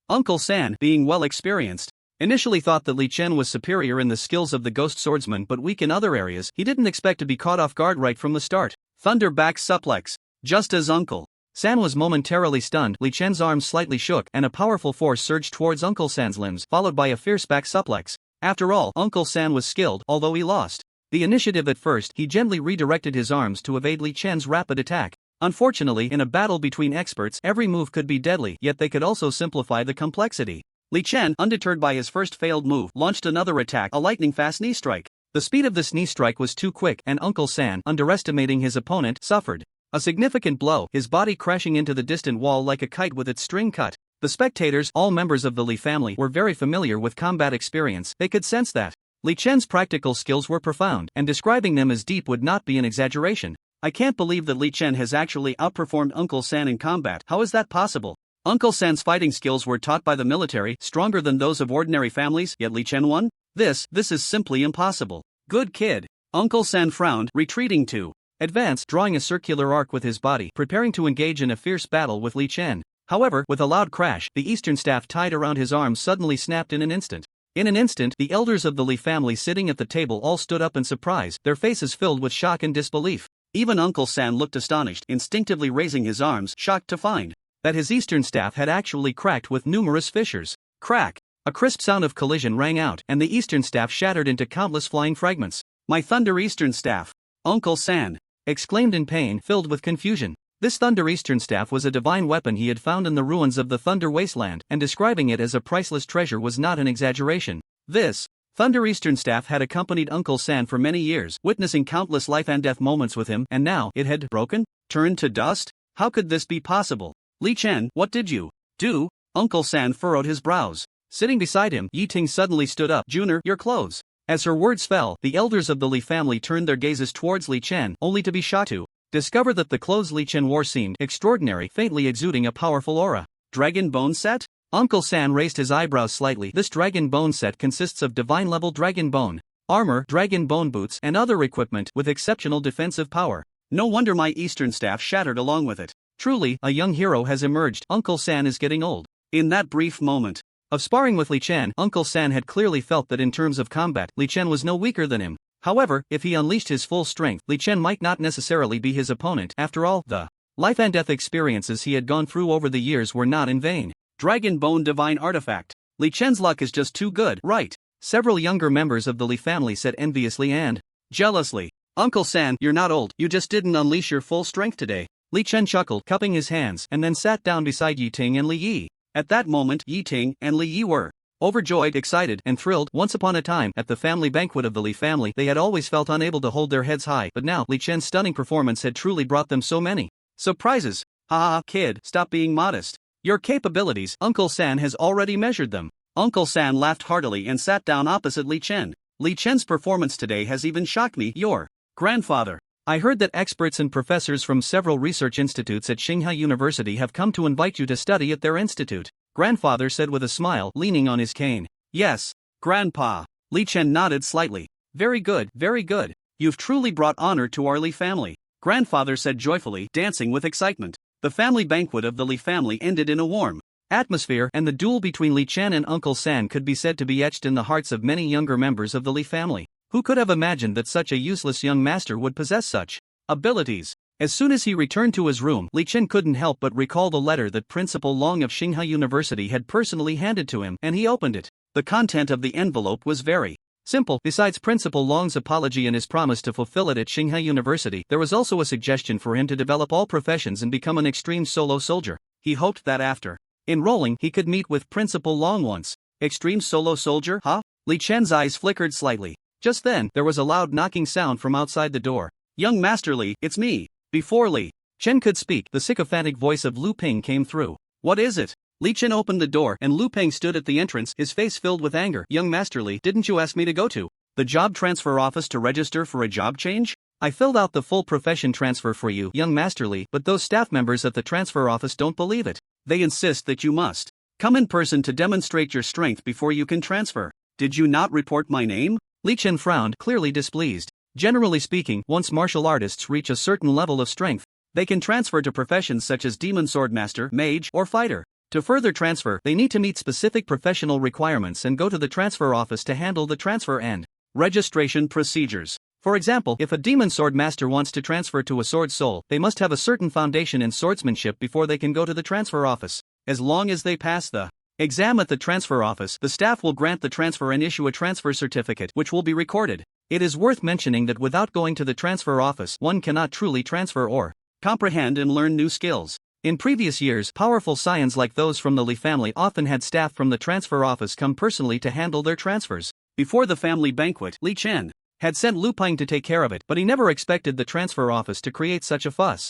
Uncle San, being well experienced, initially thought that Li Chen was superior in the skills of the ghost swordsman but weak in other areas. He didn't expect to be caught off guard right from the start. Thunder back suplex. Just as Uncle San was momentarily stunned, Li Chen's arms slightly shook and a powerful force surged towards Uncle San's limbs, followed by a fierce back suplex. After all, Uncle San was skilled, although he lost the initiative at first. He gently redirected his arms to evade Li Chen's rapid attack. Unfortunately, in a battle between experts, every move could be deadly, yet they could also simplify the complexity. Li Chen, undeterred by his first failed move, launched another attack, a lightning-fast knee strike. The speed of this knee strike was too quick, and Uncle San, underestimating his opponent, suffered a significant blow, his body crashing into the distant wall like a kite with its string cut. The spectators, all members of the Li family, were very familiar with combat experience. They could sense that Li Chen's practical skills were profound, and describing them as deep would not be an exaggeration. I can't believe that Li Chen has actually outperformed Uncle San in combat. How is that possible? Uncle San's fighting skills were taught by the military, stronger than those of ordinary families, yet Li Chen won? This is simply impossible. Good kid. Uncle San frowned, retreating to advance, drawing a circular arc with his body, preparing to engage in a fierce battle with Li Chen. However, with a loud crash, the eastern staff tied around his arms suddenly snapped in an instant. In an instant, the elders of the Li family sitting at the table all stood up in surprise, their faces filled with shock and disbelief. Even Uncle San looked astonished, instinctively raising his arms, shocked to find that his eastern staff had actually cracked with numerous fissures. Crack! A crisp sound of collision rang out, and the eastern staff shattered into countless flying fragments. My Thunder Eastern Staff! Uncle San exclaimed in pain, filled with confusion. This Thunder Eastern Staff was a divine weapon he had found in the ruins of the Thunder Wasteland, and describing it as a priceless treasure was not an exaggeration. This Thunder Eastern Staff had accompanied Uncle San for many years, witnessing countless life and death moments with him, and now it had broken? Turned to dust? How could this be possible? Li Chen, what did you do? Uncle San furrowed his brows. Sitting beside him, Yi Ting suddenly stood up. Junior, your clothes. As her words fell, the elders of the Li family turned their gazes towards Li Chen, only to be shocked to discover that the clothes Li Chen wore seemed extraordinary, faintly exuding a powerful aura. Dragon Bone Set? Uncle San raised his eyebrows slightly. This Dragon Bone set consists of divine-level Dragon Bone armor, Dragon Bone boots, and other equipment with exceptional defensive power. No wonder my Eastern Staff shattered along with it. Truly, a young hero has emerged. Uncle San is getting old. In that brief moment of sparring with Li Chen, Uncle San had clearly felt that in terms of combat, Li Chen was no weaker than him. However, if he unleashed his full strength, Li Chen might not necessarily be his opponent. After all, the life and death experiences he had gone through over the years were not in vain. Dragon Bone Divine Artifact. Li Chen's luck is just too good, right? Several younger members of the Li family said enviously and jealously. Uncle San, you're not old, you just didn't unleash your full strength today. Li Chen chuckled, cupping his hands, and then sat down beside Yi Ting and Li Yi. At that moment, Yi Ting and Li Yi were overjoyed, excited, and thrilled. Once upon a time, at the family banquet of the Li family, they had always felt unable to hold their heads high, but now, Li Chen's stunning performance had truly brought them so many surprises. Ha, kid, stop being modest. Your capabilities, Uncle San has already measured them. Uncle San laughed heartily and sat down opposite Li Chen. Li Chen's performance today has even shocked me. Your grandfather. I heard that experts and professors from several research institutes at Tsinghua University have come to invite you to study at their institute. Grandfather said with a smile, leaning on his cane. Yes, Grandpa. Li Chen nodded slightly. Very good, very good. You've truly brought honor to our Li family. Grandfather said joyfully, dancing with excitement. The family banquet of the Li family ended in a warm atmosphere, and the duel between Li Chen and Uncle San could be said to be etched in the hearts of many younger members of the Li family. Who could have imagined that such a useless young master would possess such abilities? As soon as he returned to his room, Li Chen couldn't help but recall the letter that Principal Long of Tsinghua University had personally handed to him, and he opened it. The content of the envelope was very simple. Besides Principal Long's apology and his promise to fulfill it at Tsinghua University, there was also a suggestion for him to develop all professions and become an extreme solo soldier. He hoped that after enrolling, he could meet with Principal Long once. Extreme solo soldier, huh? Li Chen's eyes flickered slightly. Just then, there was a loud knocking sound from outside the door. Young Master Li, it's me. Before Li Chen could speak, the sycophantic voice of Lu Ping came through. What is it? Li Chen opened the door, and Lu Ping stood at the entrance, his face filled with anger. Young Master Li, didn't you ask me to go to the job transfer office to register for a job change? I filled out the full profession transfer for you, young Master Li, but those staff members at the transfer office don't believe it. They insist that you must come in person to demonstrate your strength before you can transfer. Did you not report my name? Li Chen frowned, clearly displeased. Generally speaking, once martial artists reach a certain level of strength, they can transfer to professions such as Demon Swordmaster, Mage, or Fighter. To further transfer, they need to meet specific professional requirements and go to the transfer office to handle the transfer and registration procedures. For example, if a Demon Swordmaster wants to transfer to a Sword Soul, they must have a certain foundation in swordsmanship before they can go to the transfer office. As long as they pass the exam at the transfer office, the staff will grant the transfer and issue a transfer certificate, which will be recorded. It is worth mentioning that without going to the transfer office, one cannot truly transfer or comprehend and learn new skills. In previous years, powerful scions like those from the Li family often had staff from the transfer office come personally to handle their transfers. Before the family banquet, Li Chen had sent Lu Ping to take care of it, but he never expected the transfer office to create such a fuss.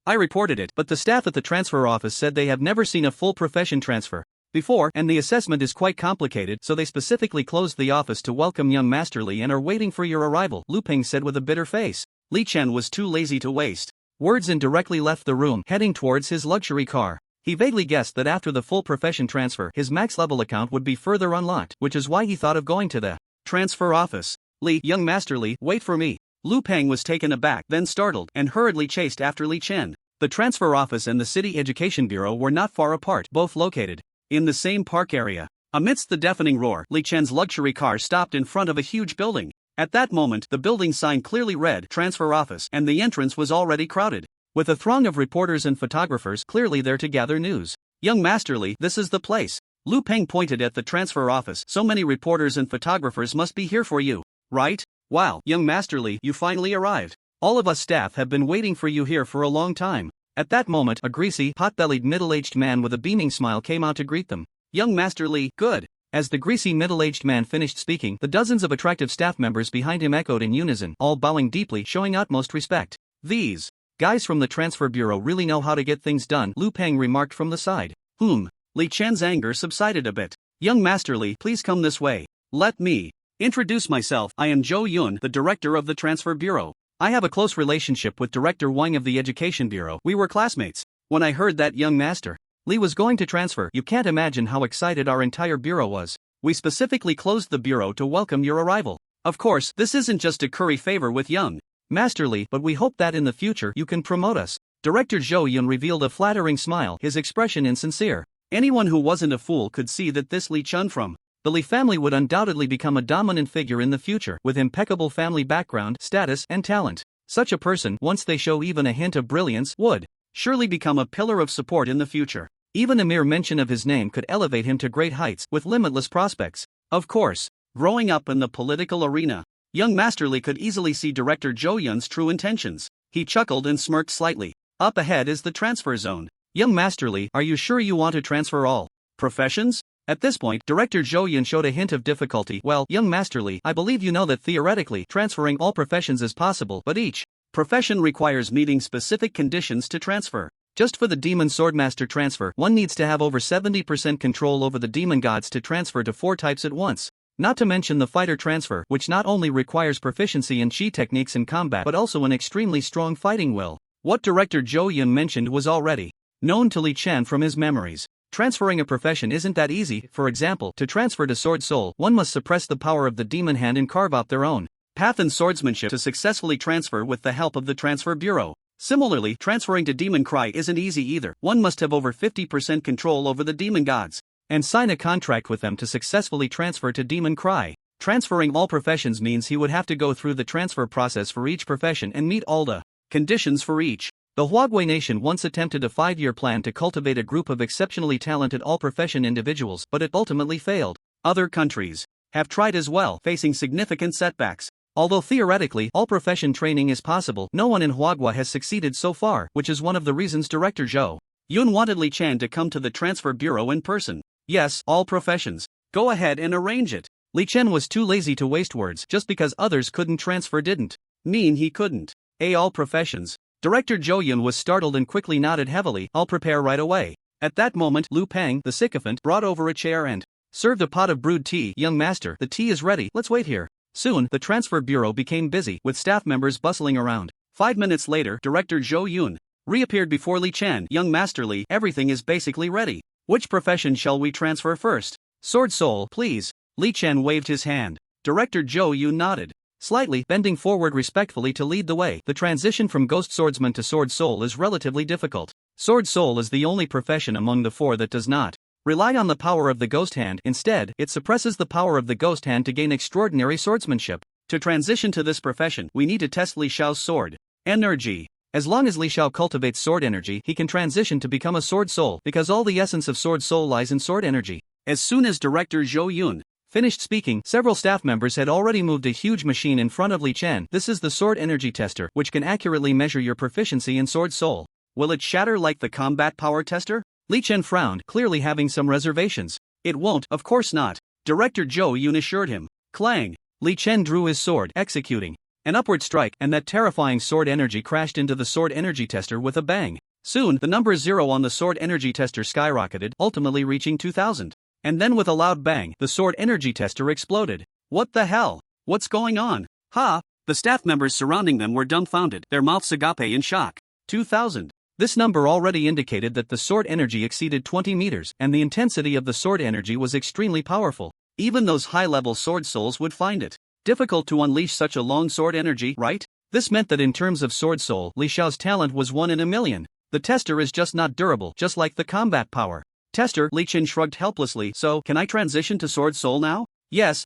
I reported it, but the staff at the transfer office said they have never seen a full profession transfer before, and the assessment is quite complicated, so they specifically closed the office to welcome young Master Li and are waiting for your arrival, Lu Peng said with a bitter face. Li Chen was too lazy to waste words and directly left the room, heading towards his luxury car. He vaguely guessed that after the full profession transfer, his max level account would be further unlocked, which is why he thought of going to the transfer office. Li, young Master Li, wait for me. Lu Peng was taken aback, then startled, and hurriedly chased after Li Chen. The transfer office and the City Education Bureau were not far apart, both located in the same park area. Amidst the deafening roar, Li Chen's luxury car stopped in front of a huge building. At that moment, the building sign clearly read Transfer Office, and the entrance was already crowded, with a throng of reporters and photographers clearly there to gather news. Young Master Li, this is the place. Lu Peng pointed at the transfer office. So many reporters and photographers must be here for you, right? Wow, young Master Li, you finally arrived. All of us staff have been waiting for you here for a long time. At that moment, a greasy, pot-bellied middle-aged man with a beaming smile came out to greet them. Young Master Li, good. As the greasy middle-aged man finished speaking, the dozens of attractive staff members behind him echoed in unison, all bowing deeply, showing utmost respect. These guys from the transfer bureau really know how to get things done, Lu Peng remarked from the side. Li Chen's anger subsided a bit. Young Master Li, please come this way. Let me introduce myself. I am Zhou Yun, the director of the transfer bureau. I have a close relationship with Director Wang of the Education Bureau. We were classmates. When I heard that young Master Li was going to transfer, you can't imagine how excited our entire bureau was. We specifically closed the bureau to welcome your arrival. Of course, this isn't just to curry favor with young Master Li, but we hope that in the future you can promote us. Director Zhou Yun revealed a flattering smile, his expression insincere. Anyone who wasn't a fool could see that this Li Chun from the Li family would undoubtedly become a dominant figure in the future, with impeccable family background, status, and talent. Such a person, once they show even a hint of brilliance, would surely become a pillar of support in the future. Even a mere mention of his name could elevate him to great heights, with limitless prospects. Of course, growing up in the political arena, young Master Li could easily see Director Zhou Yun's true intentions. He chuckled and smirked slightly. Up ahead is the transfer zone. Young Master Li, are you sure you want to transfer all professions? At this point, Director Zhou Yun showed a hint of difficulty. Well, young Master Li, I believe you know that theoretically, transferring all professions is possible, but each profession requires meeting specific conditions to transfer. Just for the Demon Swordmaster transfer, one needs to have over 70% control over the demon gods to transfer to 4 types at once. Not to mention the fighter transfer, which not only requires proficiency in chi techniques in combat but also an extremely strong fighting will. What Director Zhou Yun mentioned was already known to Li Chen from his memories. Transferring a profession isn't that easy. For example, to transfer to Sword Soul, one must suppress the power of the demon hand and carve out their own path in swordsmanship to successfully transfer with the help of the transfer bureau. Similarly, transferring to Demon Cry isn't easy either. One must have over 50% control over the demon gods and sign a contract with them to successfully transfer to Demon Cry. Transferring all professions means he would have to go through the transfer process for each profession and meet all the conditions for each. The Huagui nation once attempted a 5-year plan to cultivate a group of exceptionally talented all-profession individuals, but it ultimately failed. Other countries have tried as well, facing significant setbacks. Although theoretically, all-profession training is possible, no one in Huagua has succeeded so far, which is one of the reasons Director Zhou Yun wanted Li Chen to come to the transfer bureau in person. Yes, all professions. Go ahead and arrange it. Li Chen was too lazy to waste words. Just because others couldn't transfer didn't mean he couldn't. All professions. Director Zhou Yun was startled and quickly nodded heavily. I'll prepare right away. At that moment, Lu Peng, the sycophant, brought over a chair and served a pot of brewed tea. Young master, the tea is ready, let's wait here. Soon, the transfer bureau became busy, with staff members bustling around. 5 minutes later, Director Zhou Yun reappeared before Li Chen. Young Master Li, everything is basically ready. Which profession shall we transfer first? Sword Soul, please. Li Chen waved his hand. Director Zhou Yun nodded slightly, bending forward respectfully to lead the way. The transition from Ghost Swordsman to Sword Soul is relatively difficult. Sword Soul is the only profession among the 4 that does not rely on the power of the Ghost Hand. Instead, it suppresses the power of the Ghost Hand to gain extraordinary swordsmanship. To transition to this profession, we need to test Li Xiao's sword energy. As long as Li Xiao cultivates sword energy, he can transition to become a Sword Soul, because all the essence of Sword Soul lies in sword energy. As soon as Director Zhou Yun finished speaking, several staff members had already moved a huge machine in front of Li Chen. This is the sword energy tester, which can accurately measure your proficiency in Sword Soul. Will it shatter like the combat power tester? Li Chen frowned, clearly having some reservations. It won't, of course not. Director Zhou Yun assured him. Clang! Li Chen drew his sword, executing An upward strike, and that terrifying sword energy crashed into the sword energy tester with a bang. Soon, the number 0 on the sword energy tester skyrocketed, ultimately reaching 2000. And then with a loud bang, the sword energy tester exploded. What the hell? What's going on? Ha! The staff members surrounding them were dumbfounded, their mouths agape in shock. 2000. This number already indicated that the sword energy exceeded 20 meters, and the intensity of the sword energy was extremely powerful. Even those high-level sword souls would find it difficult to unleash such a long sword energy, right? This meant that in terms of sword soul, Li Xiao's talent was 1 in a million. The tester is just not durable, just like the combat power. Tester, Li Chen shrugged helplessly. So, can I transition to sword soul now? Yes.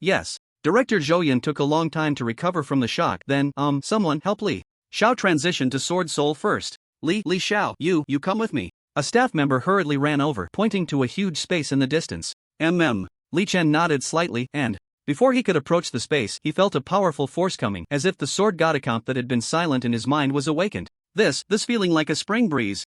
Director Zhou Yun took a long time to recover from the shock. Then, someone help Li Xiao transition to sword soul first. Li Xiao, you come with me. A staff member hurriedly ran over, pointing to a huge space in the distance. Li Chen nodded slightly, and before he could approach the space, he felt a powerful force coming, as if the sword god account that had been silent in his mind was awakened. This feeling like a spring breeze.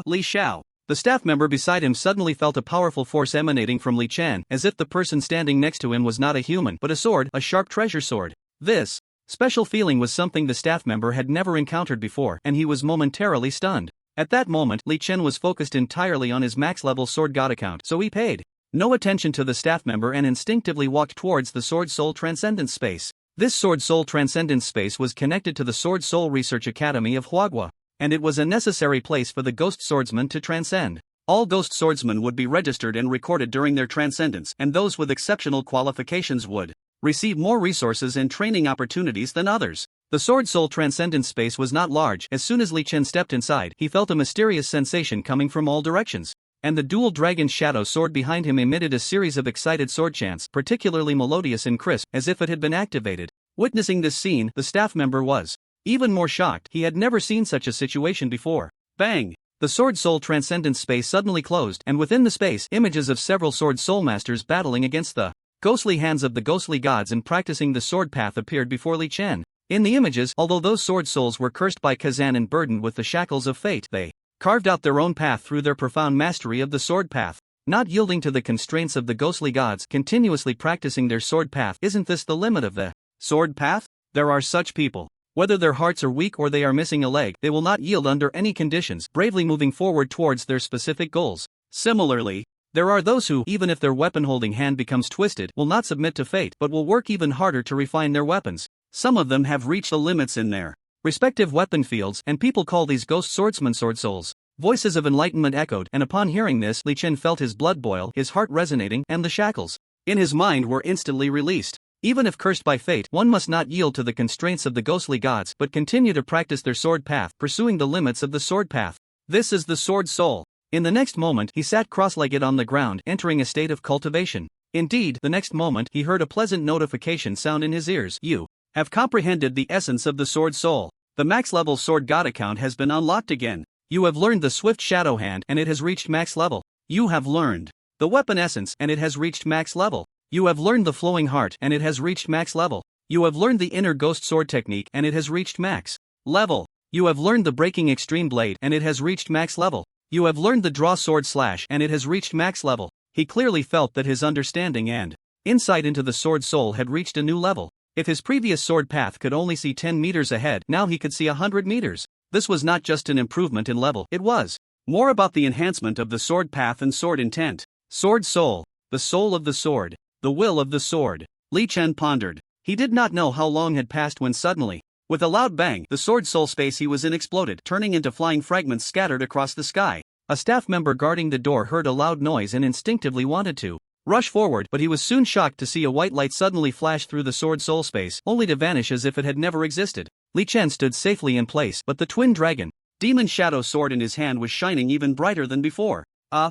Li Xiao. The staff member beside him suddenly felt a powerful force emanating from Li Chen, as if the person standing next to him was not a human but a sword, a sharp treasure sword. This special feeling was something the staff member had never encountered before, and he was momentarily stunned. At that moment, Li Chen was focused entirely on his max-level sword god account, so he paid no attention to the staff member and instinctively walked towards the Sword Soul Transcendence Space. This Sword Soul Transcendence Space was connected to the Sword Soul Research Academy of Huagua, and it was a necessary place for the ghost swordsman to transcend. All ghost swordsmen would be registered and recorded during their transcendence, and those with exceptional qualifications would receive more resources and training opportunities than others. The Sword Soul Transcendence Space was not large. As soon as Li Chen stepped inside, he felt a mysterious sensation coming from all directions. And the dual dragon shadow sword behind him emitted a series of excited sword chants, particularly melodious and crisp, as if it had been activated. Witnessing this scene, the staff member was even more shocked. He had never seen such a situation before. Bang! The Sword Soul Transcendence Space suddenly closed, and within the space, images of several sword soul masters battling against the ghostly hands of the ghostly gods and practicing the sword path appeared before Li Chen. In the images, although those sword souls were cursed by Kazan and burdened with the shackles of fate, they carved out their own path through their profound mastery of the sword path. Not yielding to the constraints of the ghostly gods, continuously practicing their sword path. Isn't this the limit of the sword path? There are such people. Whether their hearts are weak or they are missing a leg, they will not yield under any conditions, bravely moving forward towards their specific goals. Similarly, there are those who, even if their weapon-holding hand becomes twisted, will not submit to fate, but will work even harder to refine their weapons. Some of them have reached the limits in their respective weapon fields, and people call these ghost swordsmen sword souls. Voices of enlightenment echoed, and upon hearing this, Li Chen felt his blood boil, his heart resonating, and the shackles in his mind were instantly released. Even if cursed by fate, one must not yield to the constraints of the ghostly gods, but continue to practice their sword path, pursuing the limits of the sword path. This is the sword soul. In the next moment, he sat cross-legged on the ground, entering a state of cultivation. Indeed, the next moment, he heard a pleasant notification sound in his ears. You have comprehended the essence of the sword soul. The max-level sword god account has been unlocked again. You have learned the swift shadow hand, and it has reached max level. You have learned the weapon essence, and it has reached max level. You have learned the flowing heart, and it has reached max level. You have learned the inner ghost sword technique, and it has reached max level. You have learned the breaking extreme blade, and it has reached max level. You have learned the draw sword slash, and it has reached max level. He clearly felt that his understanding and insight into the sword soul had reached a new level. If his previous sword path could only see 10 meters ahead, now he could see 100 meters. This was not just an improvement in level, it was more about the enhancement of the sword path and sword intent. Sword soul, the soul of the sword, the will of the sword. Li Chen pondered. He did not know how long had passed when suddenly, with a loud bang, the sword soul space he was in exploded, turning into flying fragments scattered across the sky. A staff member guarding the door heard a loud noise and instinctively wanted to rush forward, but he was soon shocked to see a white light suddenly flash through the sword soul space, only to vanish as if it had never existed. Li Chen stood safely in place, but the twin dragon, demon shadow sword in his hand was shining even brighter than before.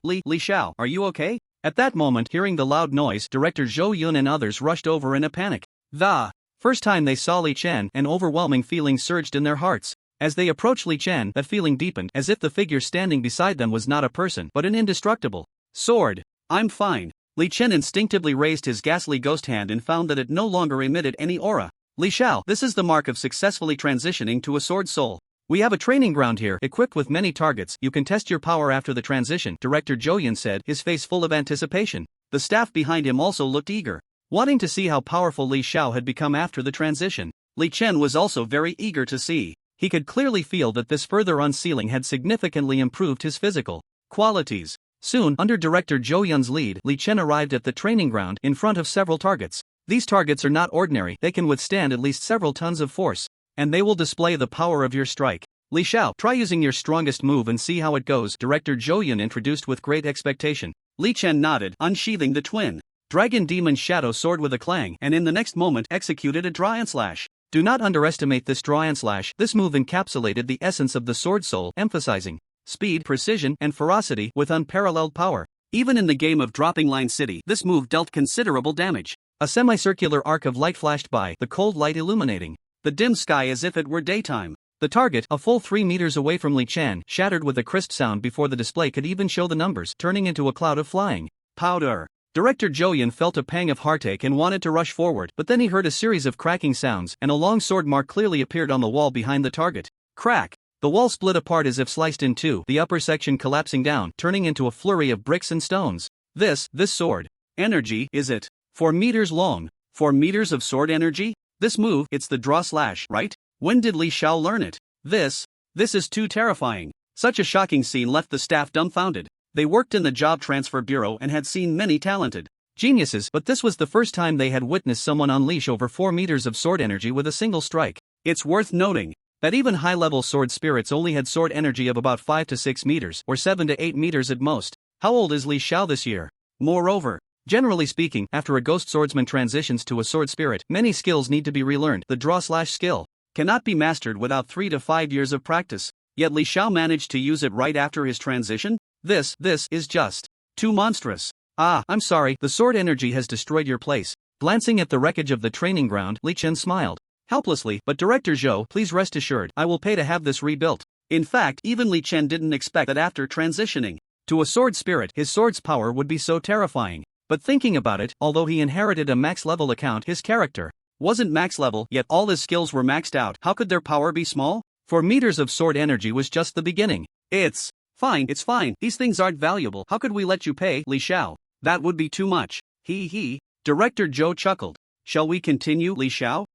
Li Xiao, are you okay? At that moment, hearing the loud noise, Director Zhou Yun and others rushed over in a panic. The first time they saw Li Chen, an overwhelming feeling surged in their hearts. As they approached Li Chen, that feeling deepened, as if the figure standing beside them was not a person, but an indestructible sword. I'm fine. Li Chen instinctively raised his ghastly ghost hand and found that it no longer emitted any aura. Li Xiao, this is the mark of successfully transitioning to a sword soul. We have a training ground here, equipped with many targets. You can test your power after the transition, Director Zhou Yun said, his face full of anticipation. The staff behind him also looked eager, wanting to see how powerful Li Xiao had become after the transition. Li Chen was also very eager to see. He could clearly feel that this further unsealing had significantly improved his physical qualities. Soon, under director Zhou Yun's lead, Li Chen arrived at the training ground in front of several targets. These targets are not ordinary, they can withstand at least several tons of force, and they will display the power of your strike. Li Xiao, try using your strongest move and see how it goes, director Zhou Yun introduced with great expectation. Li Chen nodded, unsheathing the twin Dragon Demon Shadow Sword with a clang, and in the next moment executed a Dragon Slash. Do not underestimate this Dragon Slash. This move encapsulated the essence of the sword soul, emphasizing speed, precision, and ferocity with unparalleled power. Even in the game of Dropping Line City, this move dealt considerable damage. A semicircular arc of light flashed by, the cold light illuminating the dim sky as if it were daytime. The target, a full 3 meters away from Li Chen, shattered with a crisp sound before the display could even show the numbers, turning into a cloud of flying powder. Director Zhou Yun felt a pang of heartache and wanted to rush forward, but then he heard a series of cracking sounds, and a long sword mark clearly appeared on the wall behind the target. Crack! The wall split apart as if sliced in two, the upper section collapsing down, turning into a flurry of bricks and stones. This sword energy, is it? 4 meters long. 4 meters of sword energy? This move, it's the draw slash, right? When did Li Xiao learn it? This is too terrifying. Such a shocking scene left the staff dumbfounded. They worked in the Job Transfer Bureau and had seen many talented geniuses, but this was the first time they had witnessed someone unleash over 4 meters of sword energy with a single strike. It's worth noting that even high-level sword spirits only had sword energy of about 5 to 6 meters, or 7 to 8 meters at most. How old is Li Xiao this year? Moreover, generally speaking, after a ghost swordsman transitions to a sword spirit, many skills need to be relearned. The draw-slash skill cannot be mastered without 3 to 5 years of practice. Yet Li Xiao managed to use it right after his transition? This is just too monstrous. Ah, I'm sorry, the sword energy has destroyed your place. Glancing at the wreckage of the training ground, Li Chen smiled helplessly, but Director Zhou, please rest assured, I will pay to have this rebuilt. In fact, even Li Chen didn't expect that after transitioning to a sword spirit, his sword's power would be so terrifying. But thinking about it, although he inherited a max-level account, his character wasn't max-level, yet all his skills were maxed out. How could their power be small? 4 meters of sword energy was just the beginning. It's fine, these things aren't valuable. How could we let you pay, Li Xiao? That would be too much. Director Zhou chuckled. Shall we continue, Li Xiao?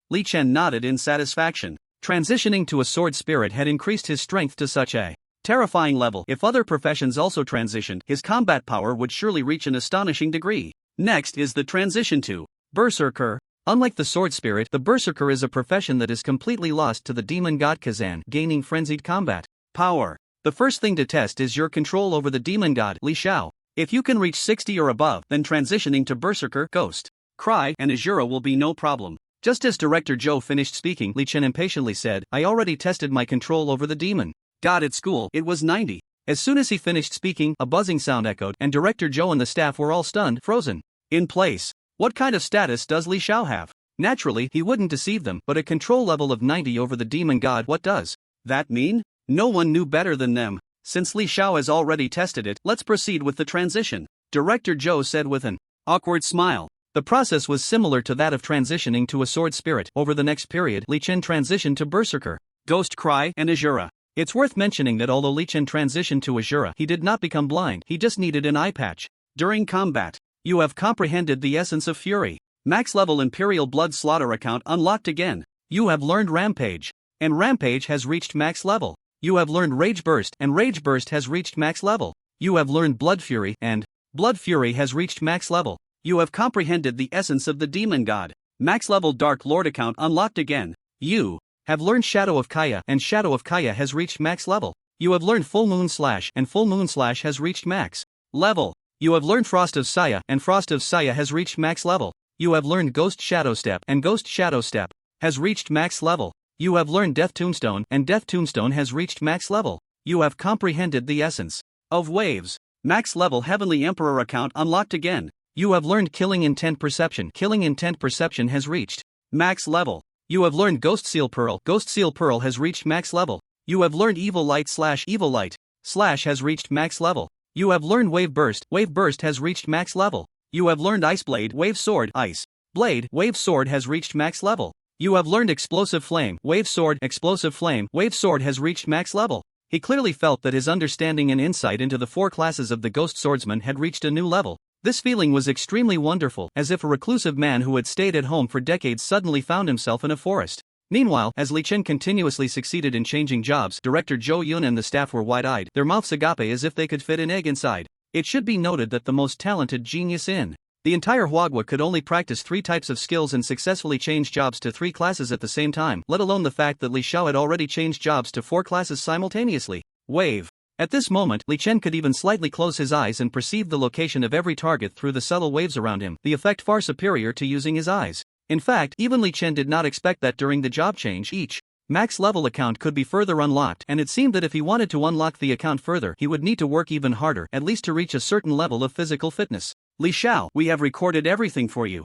Li Chen nodded in satisfaction. Transitioning to a sword spirit had increased his strength to such a terrifying level. If other professions also transitioned, his combat power would surely reach an astonishing degree. Next is the transition to Berserker. Unlike the sword spirit, the Berserker is a profession that is completely lost to the demon god Kazan, gaining frenzied combat power. The first thing to test is your control over the demon god, Li Xiao. If you can reach 60 or above, then transitioning to Berserker, Ghost, Cry, and Azura will be no problem. Just as Director Zhou finished speaking, Li Chen impatiently said, I already tested my control over the demon god at school, it was 90. As soon as he finished speaking, a buzzing sound echoed, and Director Zhou and the staff were all stunned, frozen in place. What kind of status does Li Xiao have? Naturally, he wouldn't deceive them, but a control level of 90 over the demon god, what does that mean? No one knew better than them. Since Li Xiao has already tested it, let's proceed with the transition, Director Zhou said with an awkward smile. The process was similar to that of transitioning to a sword spirit. Over the next period, Li Chen transitioned to Berserker, Ghost Cry, and Azura. It's worth mentioning that although Li Chen transitioned to Azura, he did not become blind, he just needed an eye patch. During combat, you have comprehended the essence of fury. Max level Imperial Blood Slaughter account unlocked again. You have learned Rampage, and Rampage has reached max level. You have learned Rage Burst, and Rage Burst has reached max level. You have learned Blood Fury, and Blood Fury has reached max level. You have comprehended the essence of the demon god. Max level Dark Lord account unlocked again. You have learned Shadow of Kaya, and Shadow of Kaya has reached max level. You have learned Full Moon Slash, and Full Moon Slash has reached max level. You have learned Frost of Saya, and Frost of Saya has reached max level. You have learned Ghost Shadow Step, and Ghost Shadow Step has reached max level. You have learned Death Tombstone, and Death Tombstone has reached max level. You have comprehended the essence of waves. Max level Heavenly Emperor account unlocked again. You have learned Killing Intent Perception. Killing Intent Perception has reached max level. You have learned Ghost Seal Pearl. Ghost Seal Pearl has reached max level. You have learned Evil Light Slash. Evil Light Slash has reached max level. You have learned Wave Burst. Wave Burst has reached max level. You have learned Ice Blade. Wave Sword. Ice Blade. Wave Sword has reached max level. You have learned Explosive Flame. Wave Sword. Explosive Flame. Wave Sword has reached max level. He clearly felt that his understanding and insight into the 4 classes of the Ghost Swordsman had reached a new level. This feeling was extremely wonderful, as if a reclusive man who had stayed at home for decades suddenly found himself in a forest. Meanwhile, as Li Chen continuously succeeded in changing jobs, director Zhou Yun and the staff were wide-eyed, their mouths agape as if they could fit an egg inside. It should be noted that the most talented genius in the entire Huagua could only practice 3 types of skills and successfully change jobs to 3 classes at the same time, let alone the fact that Li Xiao had already changed jobs to 4 classes simultaneously. Wave. At this moment, Li Chen could even slightly close his eyes and perceive the location of every target through the subtle waves around him, the effect far superior to using his eyes. In fact, even Li Chen did not expect that during the job change, each max level account could be further unlocked, and it seemed that if he wanted to unlock the account further, he would need to work even harder, at least to reach a certain level of physical fitness. Li Xiao, we have recorded everything for you.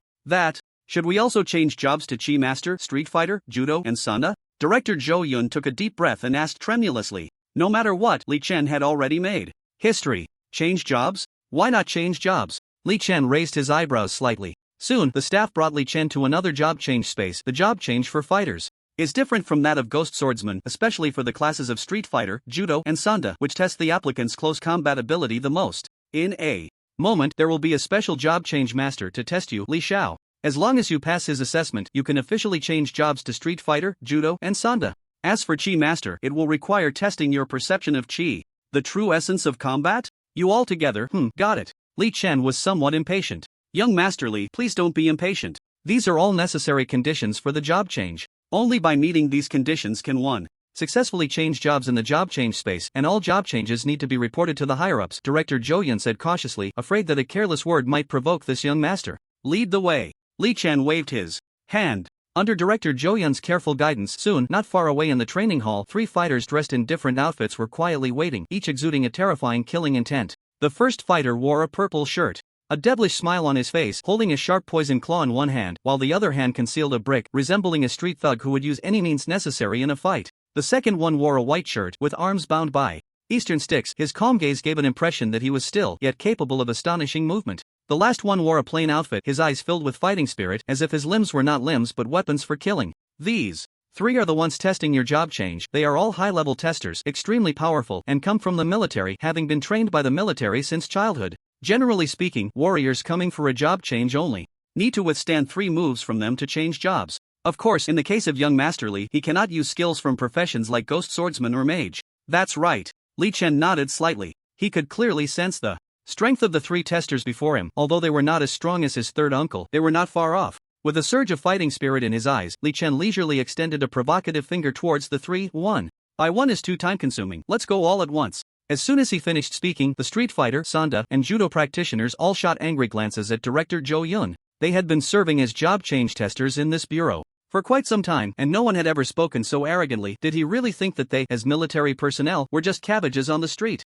Should we also change jobs to Chi Master, Street Fighter, Judo, and Sanda? Director Zhou Yun took a deep breath and asked tremulously. No matter what, Li Chen had already made history. Change jobs? Why not change jobs? Li Chen raised his eyebrows slightly. Soon, the staff brought Li Chen to another job change space. The job change for fighters is different from that of Ghost Swordsman, especially for the classes of Street Fighter, Judo, and Sanda, which test the applicant's close combat ability the most. In a moment, there will be a special job change master to test you, Li Xiao. As long as you pass his assessment, you can officially change jobs to Street Fighter, Judo, and Sanda. As for Chi Master, it will require testing your perception of Chi, the true essence of combat. You all together, got it. Li Chen was somewhat impatient. Young Master Li, please don't be impatient. These are all necessary conditions for the job change. Only by meeting these conditions can one successfully change jobs in the job change space, and all job changes need to be reported to the higher-ups, Director Zhou Yun said cautiously, afraid that a careless word might provoke this young master. Lead the way. Li Chen waved his hand. Under Director Zhou Yun's careful guidance, soon, not far away in the training hall, 3 fighters dressed in different outfits were quietly waiting, each exuding a terrifying killing intent. The first fighter wore a purple shirt, a devilish smile on his face, holding a sharp poison claw in one hand, while the other hand concealed a brick, resembling a street thug who would use any means necessary in a fight. The second one wore a white shirt, with arms bound by Eastern sticks. His calm gaze gave an impression that he was still, yet capable of astonishing movement. The last one wore a plain outfit, his eyes filled with fighting spirit, as if his limbs were not limbs but weapons for killing. These 3 are the ones testing your job change. They are all high-level testers, extremely powerful, and come from the military, having been trained by the military since childhood. Generally speaking, warriors coming for a job change only need to withstand 3 moves from them to change jobs. Of course, in the case of young Master Li, he cannot use skills from professions like Ghost Swordsman or Mage. That's right. Li Chen nodded slightly. He could clearly sense the strength of the 3 testers before him. Although they were not as strong as his third uncle, they were not far off. With a surge of fighting spirit in his eyes, Li Chen leisurely extended a provocative finger towards the 3. 1 by 1 is too time-consuming. Let's go all at once. As soon as he finished speaking, the Street Fighter, Sanda, and Judo practitioners all shot angry glances at Director Zhou Yun. They had been serving as job change testers in this bureau for quite some time, and no one had ever spoken so arrogantly. Did he really think that they, as military personnel, were just cabbages on the street?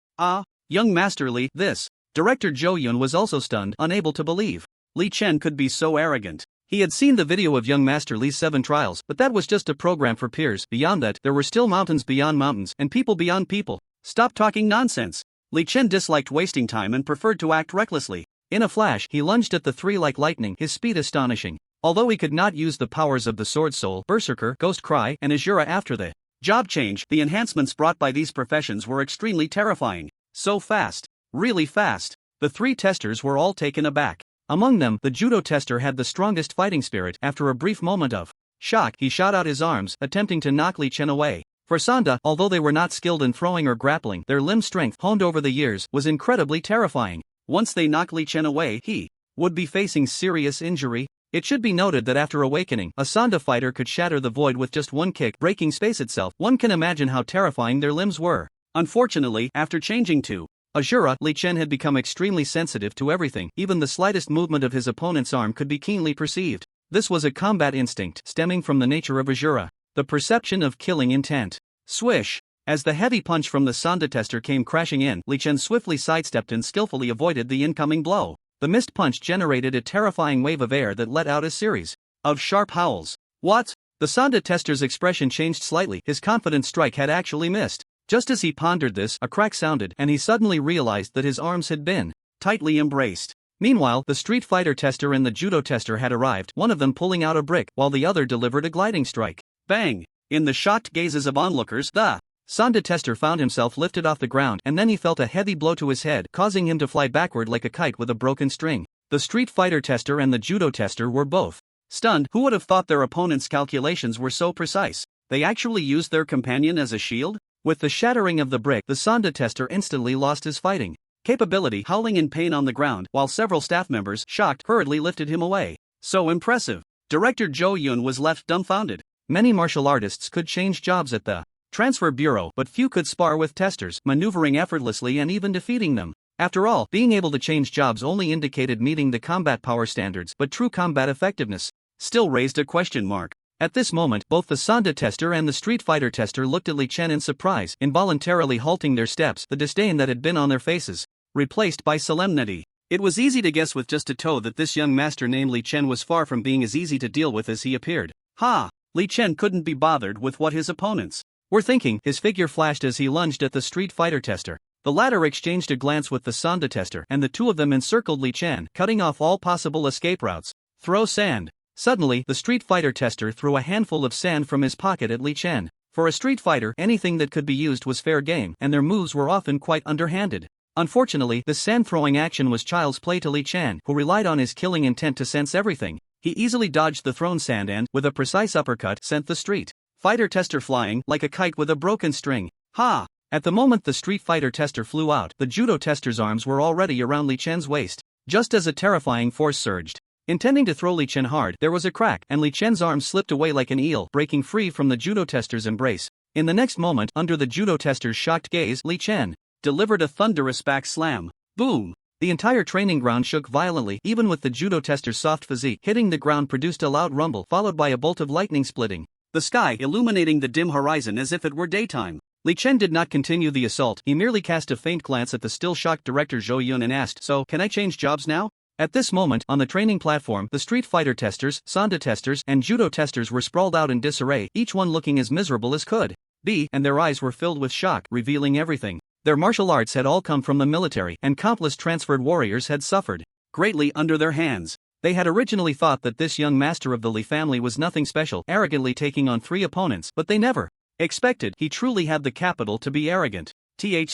Young Master Li, this. Director Zhou Yun was also stunned, unable to believe Li Chen could be so arrogant. He had seen the video of young Master Li's 7 trials, but that was just a program for peers. Beyond that, there were still mountains beyond mountains, and people beyond people. Stop talking nonsense. Li Chen disliked wasting time and preferred to act recklessly. In a flash, he lunged at the 3 like lightning, his speed astonishing. Although he could not use the powers of the Sword Soul, Berserker, Ghost Cry, and Azura after the job change, the enhancements brought by these professions were extremely terrifying. So fast. Really fast. The 3 testers were all taken aback. Among them, the Judo tester had the strongest fighting spirit. After a brief moment of shock, he shot out his arms, attempting to knock Li Chen away. For Sanda, although they were not skilled in throwing or grappling, their limb strength, honed over the years, was incredibly terrifying. Once they knocked Li Chen away, he would be facing serious injury. It should be noted that after awakening, a Sanda fighter could shatter the void with just 1 kick, breaking space itself. One can imagine how terrifying their limbs were. Unfortunately, after changing to Azura, Li Chen had become extremely sensitive to everything. Even the slightest movement of his opponent's arm could be keenly perceived. This was a combat instinct, stemming from the nature of Azura. The perception of killing intent. Swish! As the heavy punch from the Sanda tester came crashing in, Li Chen swiftly sidestepped and skillfully avoided the incoming blow. The missed punch generated a terrifying wave of air that let out a series of sharp howls. What? The Sanda tester's expression changed slightly. His confident strike had actually missed. Just as he pondered this, a crack sounded, and he suddenly realized that his arms had been tightly embraced. Meanwhile, the Street Fighter tester and the Judo tester had arrived, one of them pulling out a brick, while the other delivered a gliding strike. Bang! In the shocked gazes of onlookers, the Sonda tester found himself lifted off the ground and then he felt a heavy blow to his head, causing him to fly backward like a kite with a broken string. The Street Fighter tester and the Judo tester were both stunned. Who would have thought their opponent's calculations were so precise? They actually used their companion as a shield? With the shattering of the brick, the Sonda tester instantly lost his fighting capability, howling in pain on the ground, while several staff members, shocked, hurriedly lifted him away. So impressive. Director Jo Yoon was left dumbfounded. Many martial artists could change jobs at the transfer bureau, but few could spar with testers, maneuvering effortlessly and even defeating them. After all, being able to change jobs only indicated meeting the combat power standards, but true combat effectiveness still raised a question mark. At this moment, both the Sonda tester and the Street Fighter tester looked at Li Chen in surprise, involuntarily halting their steps, the disdain that had been on their faces replaced by solemnity. It was easy to guess with just a toe that this young master named Li Chen was far from being as easy to deal with as he appeared. Ha! Li Chen couldn't be bothered with what his opponents were thinking. His figure flashed as he lunged at the Street Fighter tester. The latter exchanged a glance with the Sonda tester, and the two of them encircled Li Chen, cutting off all possible escape routes. Throw sand. Suddenly, the Street Fighter tester threw a handful of sand from his pocket at Li Chen. For a Street Fighter, anything that could be used was fair game, and their moves were often quite underhanded. Unfortunately, the sand-throwing action was child's play to Li Chen, who relied on his killing intent to sense everything. He easily dodged the thrown sand and, with a precise uppercut, sent the Street Fighter tester flying like a kite with a broken string. Ha! At the moment the Street Fighter tester flew out, the Judo tester's arms were already around Li Chen's waist. Just as a terrifying force surged, intending to throw Li Chen hard, there was a crack, and Li Chen's arms slipped away like an eel, breaking free from the Judo tester's embrace. In the next moment, under the Judo tester's shocked gaze, Li Chen delivered a thunderous back slam. Boom! The entire training ground shook violently. Even with the Judo tester's soft physique, hitting the ground produced a loud rumble, followed by a bolt of lightning splitting the sky, illuminating the dim horizon as if it were daytime. Li Chen did not continue the assault. He merely cast a faint glance at the still shocked director Jo Yoon and asked, "So, can I change jobs now?" At this moment, on the training platform, the Street Fighter testers, Sonda testers, and Judo testers were sprawled out in disarray, each one looking as miserable as could be, and their eyes were filled with shock, revealing everything. Their martial arts had all come from the military, and countless transferred warriors had suffered greatly under their hands. They had originally thought that this young master of the Li family was nothing special, arrogantly taking on 3 opponents, but they never expected he truly had the capital to be arrogant.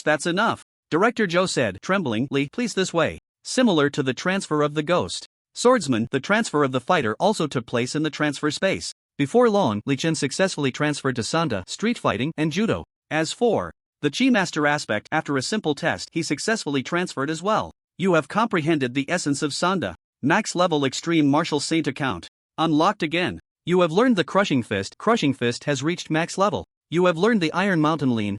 That's enough. Director Jo said, trembling, "Li, please this way." Similar to the transfer of the ghost swordsman, the transfer of the fighter also took place in the transfer space. Before long, Li Chen successfully transferred to Sonda, street fighting, and judo. As for the Chi Master aspect, after a simple test, he successfully transferred as well. You have comprehended the essence of Sonda. Max level extreme martial saint account unlocked again. You have learned the crushing fist has reached max level. You have learned the Iron Mountain Lean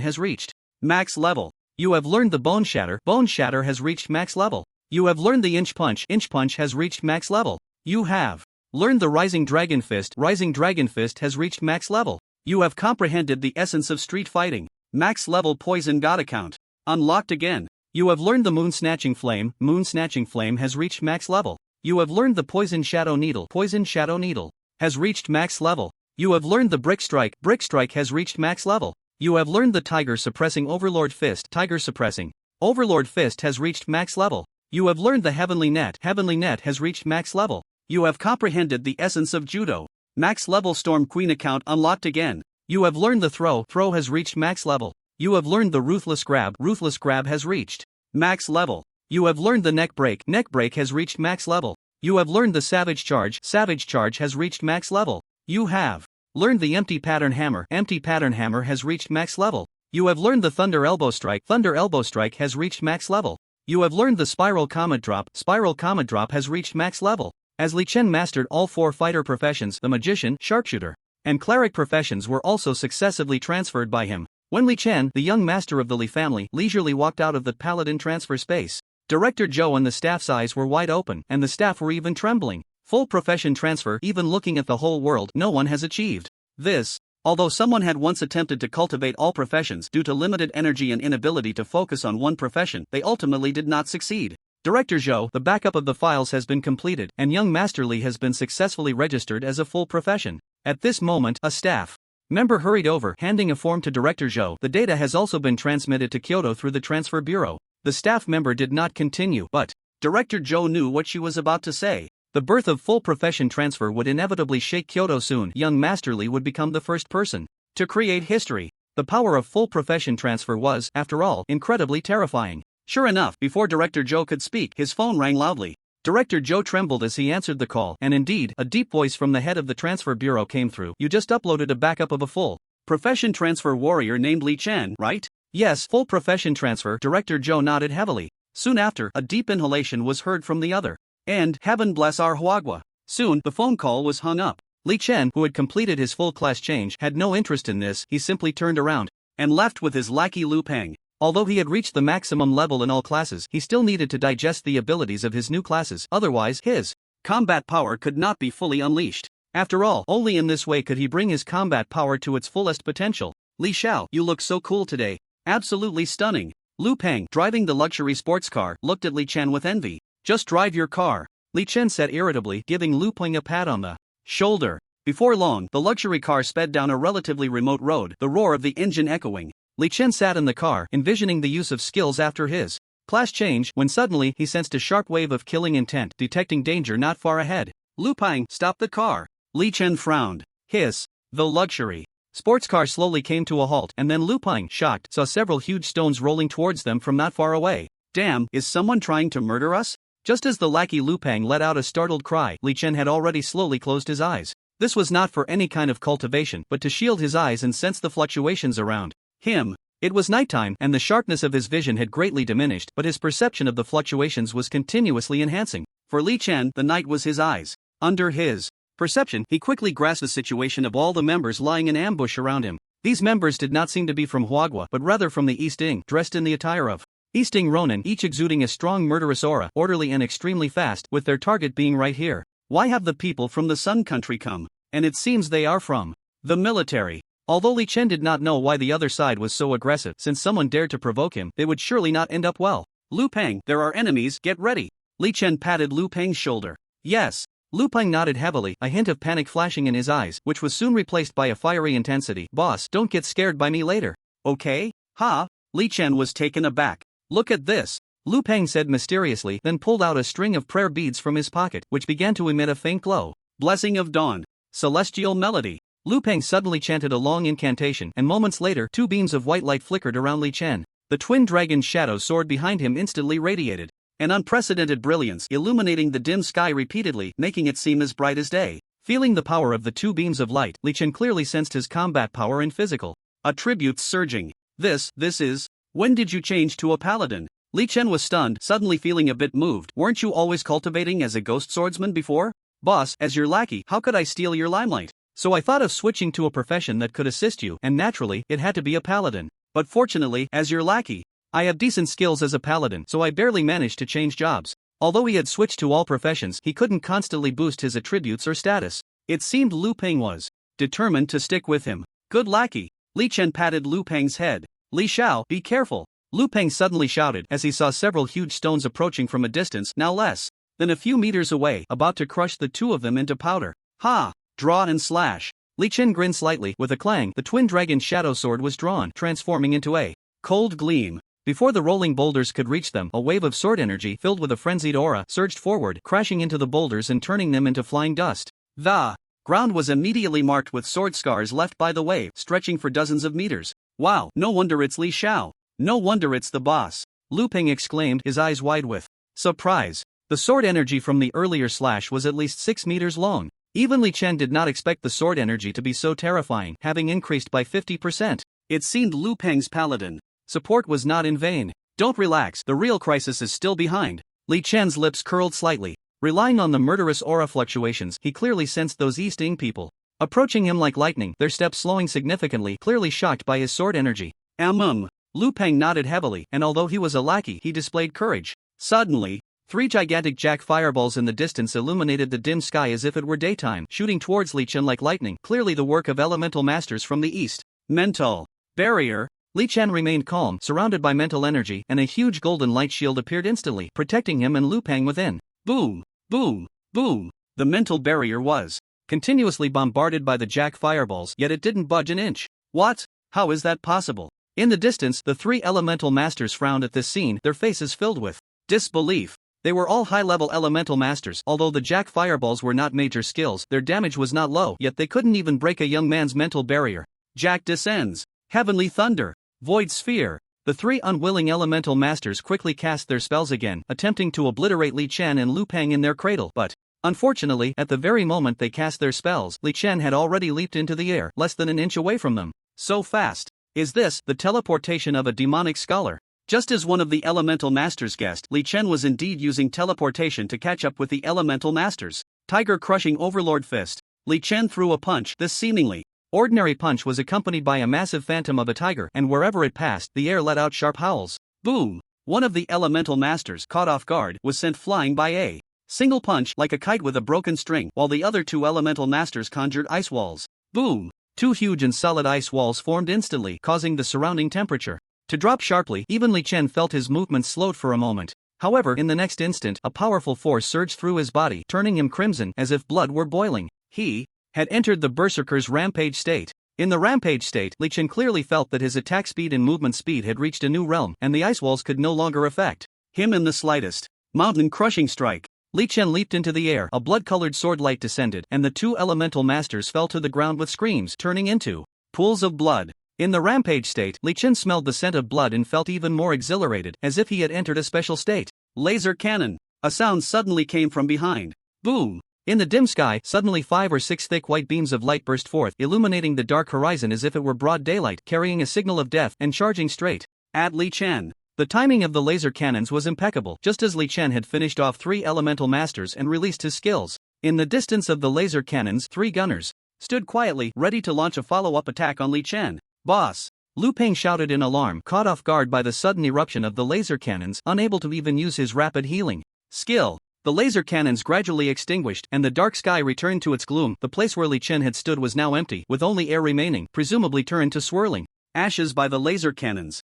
has reached max level. You have learned the bone shatter has reached max level. You have learned the inch punch has reached max level. You have learned the rising dragon fist has reached max level. You have comprehended the essence of street fighting. Max level poison god account unlocked again. You have learned the moon snatching flame has reached max level. You have learned the poison shadow needle has reached max level. You have learned the brick strike has reached max level. You have learned the tiger suppressing overlord fist has reached max level. You have learned the heavenly net has reached max level. You have comprehended the essence of judo. Max level storm queen account unlocked again. You have learned the throw has reached max level. You have learned the ruthless grab has reached max level. You have learned the neck break has reached max level. You have learned the savage charge has reached max level. You have learned the empty pattern hammer has reached max level. You have learned the thunder elbow strike has reached max level. You have learned the spiral comet drop has reached max level. As Li Chen mastered all 4 fighter professions, the magician, sharpshooter, and cleric professions were also successively transferred by him. When Li Chen, the young master of the Li family, leisurely walked out of the paladin transfer space, Director Zhou and the staff's eyes were wide open, and the staff were even trembling. Full profession transfer, even looking at the whole world, no one has achieved this. Although someone had once attempted to cultivate all professions due to limited energy and inability to focus on one profession, they ultimately did not succeed. Director Zhou, the backup of the files has been completed, and young Master Li has been successfully registered as a full profession. At this moment, a staff member hurried over, handing a form to Director Zhou. The data has also been transmitted to Kyoto through the transfer bureau. The staff member did not continue, but Director Zhou knew what she was about to say. The birth of full profession transfer would inevitably shake Kyoto soon. Young Master Li would become the first person to create history. The power of full profession transfer was, after all, incredibly terrifying. Sure enough, before Director Joe could speak, his phone rang loudly. Director Joe trembled as he answered the call, and indeed, a deep voice from the head of the transfer bureau came through. You just uploaded a backup of a full profession transfer warrior named Li Chen, right? Yes, full profession transfer. Director Joe nodded heavily. Soon after, a deep inhalation was heard from the other. And, heaven bless our Huagua. Soon, the phone call was hung up. Li Chen, who had completed his full class change, had no interest in this. He simply turned around and left with his lackey Lu Peng. Although he had reached the maximum level in all classes, he still needed to digest the abilities of his new classes, otherwise, his combat power could not be fully unleashed. After all, only in this way could he bring his combat power to its fullest potential. Li Xiao, you look so cool today. Absolutely stunning. Lu Peng, driving the luxury sports car, looked at Li Chen with envy. Just drive your car, Li Chen said irritably, giving Lu Peng a pat on the shoulder. Before long, the luxury car sped down a relatively remote road, the roar of the engine echoing. Li Chen sat in the car, envisioning the use of skills after his class change, when suddenly he sensed a sharp wave of killing intent, detecting danger not far ahead. Lu Peng, stop the car. Li Chen frowned. Hiss. The luxury sports car slowly came to a halt, and then Lu Peng, shocked, saw several huge stones rolling towards them from not far away. Damn, is someone trying to murder us? Just as the lackey Lu Peng let out a startled cry, Li Chen had already slowly closed his eyes. This was not for any kind of cultivation, but to shield his eyes and sense the fluctuations around him. It was nighttime, and the sharpness of his vision had greatly diminished, but his perception of the fluctuations was continuously enhancing. For Li Chen, the night was his eyes. Under his perception, he quickly grasped the situation of all the members lying in ambush around him. These members did not seem to be from Huagua, but rather from the East Ing, dressed in the attire of East Ing Ronin, each exuding a strong murderous aura, orderly and extremely fast, with their target being right here. Why have the people from the Sun Country come? And it seems they are from the military. Although Li Chen did not know why the other side was so aggressive, since someone dared to provoke him, they would surely not end up well. Lu Peng, there are enemies, get ready. Li Chen patted Lu Peng's shoulder. Yes. Lu Peng nodded heavily, a hint of panic flashing in his eyes, which was soon replaced by a fiery intensity. Boss, don't get scared by me later. Okay? Ha? Li Chen was taken aback. Look at this. Lu Peng said mysteriously, then pulled out a string of prayer beads from his pocket, which began to emit a faint glow. Blessing of dawn. Celestial melody. Lu Peng suddenly chanted a long incantation, and moments later, two beams of white light flickered around Li Chen. The twin dragon's shadow sword behind him instantly radiated an unprecedented brilliance, illuminating the dim sky repeatedly, making it seem as bright as day. Feeling the power of the two beams of light, Li Chen clearly sensed his combat power and physical attributes surging. This is. When did you change to a paladin? Li Chen was stunned, suddenly feeling a bit moved. Weren't you always cultivating as a ghost swordsman before? Boss, as your lackey, how could I steal your limelight? So I thought of switching to a profession that could assist you, and naturally, it had to be a paladin. But fortunately, as your lackey, I have decent skills as a paladin, so I barely managed to change jobs. Although he had switched to all professions, he couldn't constantly boost his attributes or status. It seemed Lu Peng was determined to stick with him. Good lackey. Li Chen patted Lu Peng's head. Li Xiao, be careful. Lu Peng suddenly shouted as he saw several huge stones approaching from a distance, now less than a few meters away, about to crush the two of them into powder. Ha! Draw and slash. Li Chen grinned slightly. With a clang, the twin dragon's shadow sword was drawn, transforming into a cold gleam. Before the rolling boulders could reach them, a wave of sword energy filled with a frenzied aura surged forward, crashing into the boulders and turning them into flying dust. The ground was immediately marked with sword scars left by the wave, stretching for dozens of meters. Wow, no wonder it's Li Xiao. No wonder it's the boss. Lu Peng exclaimed, his eyes wide with surprise. The sword energy from the earlier slash was at least 6 meters long. Even Li Chen did not expect the sword energy to be so terrifying, having increased by 50%. It seemed Lu Peng's paladin support was not in vain. Don't relax, the real crisis is still behind. Li Chen's lips curled slightly. Relying on the murderous aura fluctuations, he clearly sensed those East Ing people approaching him like lightning, their steps slowing significantly, clearly shocked by his sword energy. Lu Peng nodded heavily, and although he was a lackey, he displayed courage. Suddenly, 3 gigantic jack fireballs in the distance illuminated the dim sky as if it were daytime, shooting towards Li Chen like lightning, clearly the work of elemental masters from the east. Mental barrier. Li Chen remained calm, surrounded by mental energy, and a huge golden light shield appeared instantly, protecting him and Lu Peng within. Boom! Boom! Boom! The mental barrier was continuously bombarded by the jack fireballs, yet it didn't budge an inch. What? How is that possible? In the distance, the 3 elemental masters frowned at this scene, their faces filled with disbelief. They were all high-level elemental masters. Although the jack fireballs were not major skills, their damage was not low, yet they couldn't even break a young man's mental barrier. Jack descends. Heavenly Thunder, Void Sphere. The three unwilling elemental masters quickly cast their spells again, attempting to obliterate Li Chen and Lu Peng in their cradle, but unfortunately, at the very moment they cast their spells, Li Chen had already leaped into the air, less than an inch away from them. So fast. Is this the teleportation of a demonic scholar? Just as one of the elemental masters guessed, Li Chen was indeed using teleportation to catch up with the elemental masters. Tiger-crushing overlord fist. Li Chen threw a punch. This seemingly ordinary punch was accompanied by a massive phantom of a tiger, and wherever it passed, the air let out sharp howls. Boom! One of the elemental masters, caught off guard, was sent flying by a single punch like a kite with a broken string, while the other two elemental masters conjured ice walls. Boom! Two huge and solid ice walls formed instantly, causing the surrounding temperature to drop sharply. Even Li Chen felt his movements slowed for a moment. However, in the next instant, a powerful force surged through his body, turning him crimson as if blood were boiling. He had entered the Berserker's rampage state. In the rampage state, Li Chen clearly felt that his attack speed and movement speed had reached a new realm, and the ice walls could no longer affect him in the slightest. Mountain crushing strike. Li Chen leaped into the air, a blood-colored sword light descended, and the two elemental masters fell to the ground with screams, turning into pools of blood. In the rampage state, Li Chen smelled the scent of blood and felt even more exhilarated, as if he had entered a special state. Laser cannon. A sound suddenly came from behind. Boom! In the dim sky, suddenly 5 or 6 thick white beams of light burst forth, illuminating the dark horizon as if it were broad daylight, carrying a signal of death and charging straight at Li Chen. The timing of the laser cannons was impeccable, just as Li Chen had finished off 3 elemental masters and released his skills. In the distance of the laser cannons, 3 gunners stood quietly, ready to launch a follow-up attack on Li Chen. Boss! Lu Peng shouted in alarm, caught off guard by the sudden eruption of the laser cannons, unable to even use his rapid healing skill. The laser cannons gradually extinguished, and the dark sky returned to its gloom. The place where Li Chen had stood was now empty, with only air remaining, presumably turned to swirling ashes by the laser cannons.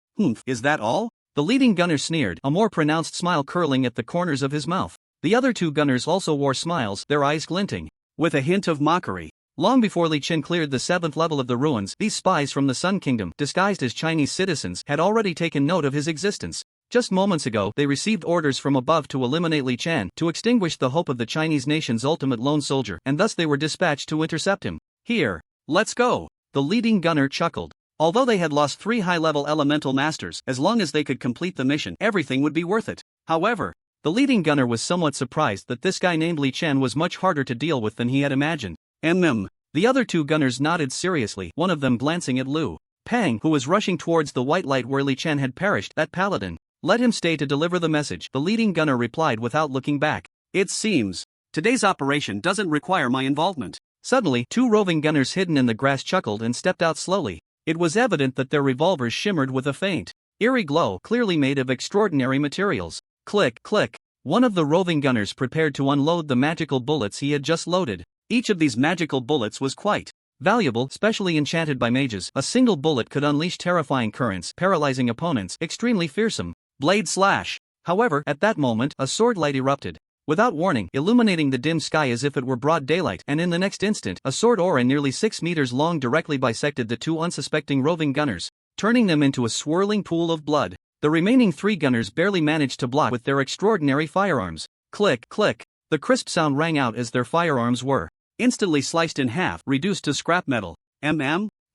Is that all? The leading gunner sneered, a more pronounced smile curling at the corners of his mouth. The other 2 gunners also wore smiles, their eyes glinting with a hint of mockery. Long before Li Chen cleared the 7th level of the ruins, these spies from the Sun Kingdom, disguised as Chinese citizens, had already taken note of his existence. Just moments ago, they received orders from above to eliminate Li Chen, to extinguish the hope of the Chinese nation's ultimate lone soldier, and thus they were dispatched to intercept him. Here. Let's go. The leading gunner chuckled. Although they had lost 3 high-level elemental masters, as long as they could complete the mission, everything would be worth it. However, the leading gunner was somewhat surprised that this guy named Li Chen was much harder to deal with than he had imagined. The other 2 gunners nodded seriously, one of them glancing at Lu Peng, who was rushing towards the white light where Li Chen had perished. That paladin. Let him stay to deliver the message, the leading gunner replied without looking back. It seems today's operation doesn't require my involvement. Suddenly, 2 roving gunners hidden in the grass chuckled and stepped out slowly. It was evident that their revolvers shimmered with a faint, eerie glow, clearly made of extraordinary materials. Click, click. One of the roving gunners prepared to unload the magical bullets he had just loaded. Each of these magical bullets was quite valuable, specially enchanted by mages. A single bullet could unleash terrifying currents, paralyzing opponents, extremely fearsome. Blade slash. However, at that moment, a sword light erupted. Without warning, illuminating the dim sky as if it were broad daylight, and in the next instant, a sword aura nearly 6 meters long directly bisected the 2 unsuspecting roving gunners, turning them into a swirling pool of blood. The remaining 3 gunners barely managed to block with their extraordinary firearms. Click, click. The crisp sound rang out as their firearms were instantly sliced in half, reduced to scrap metal.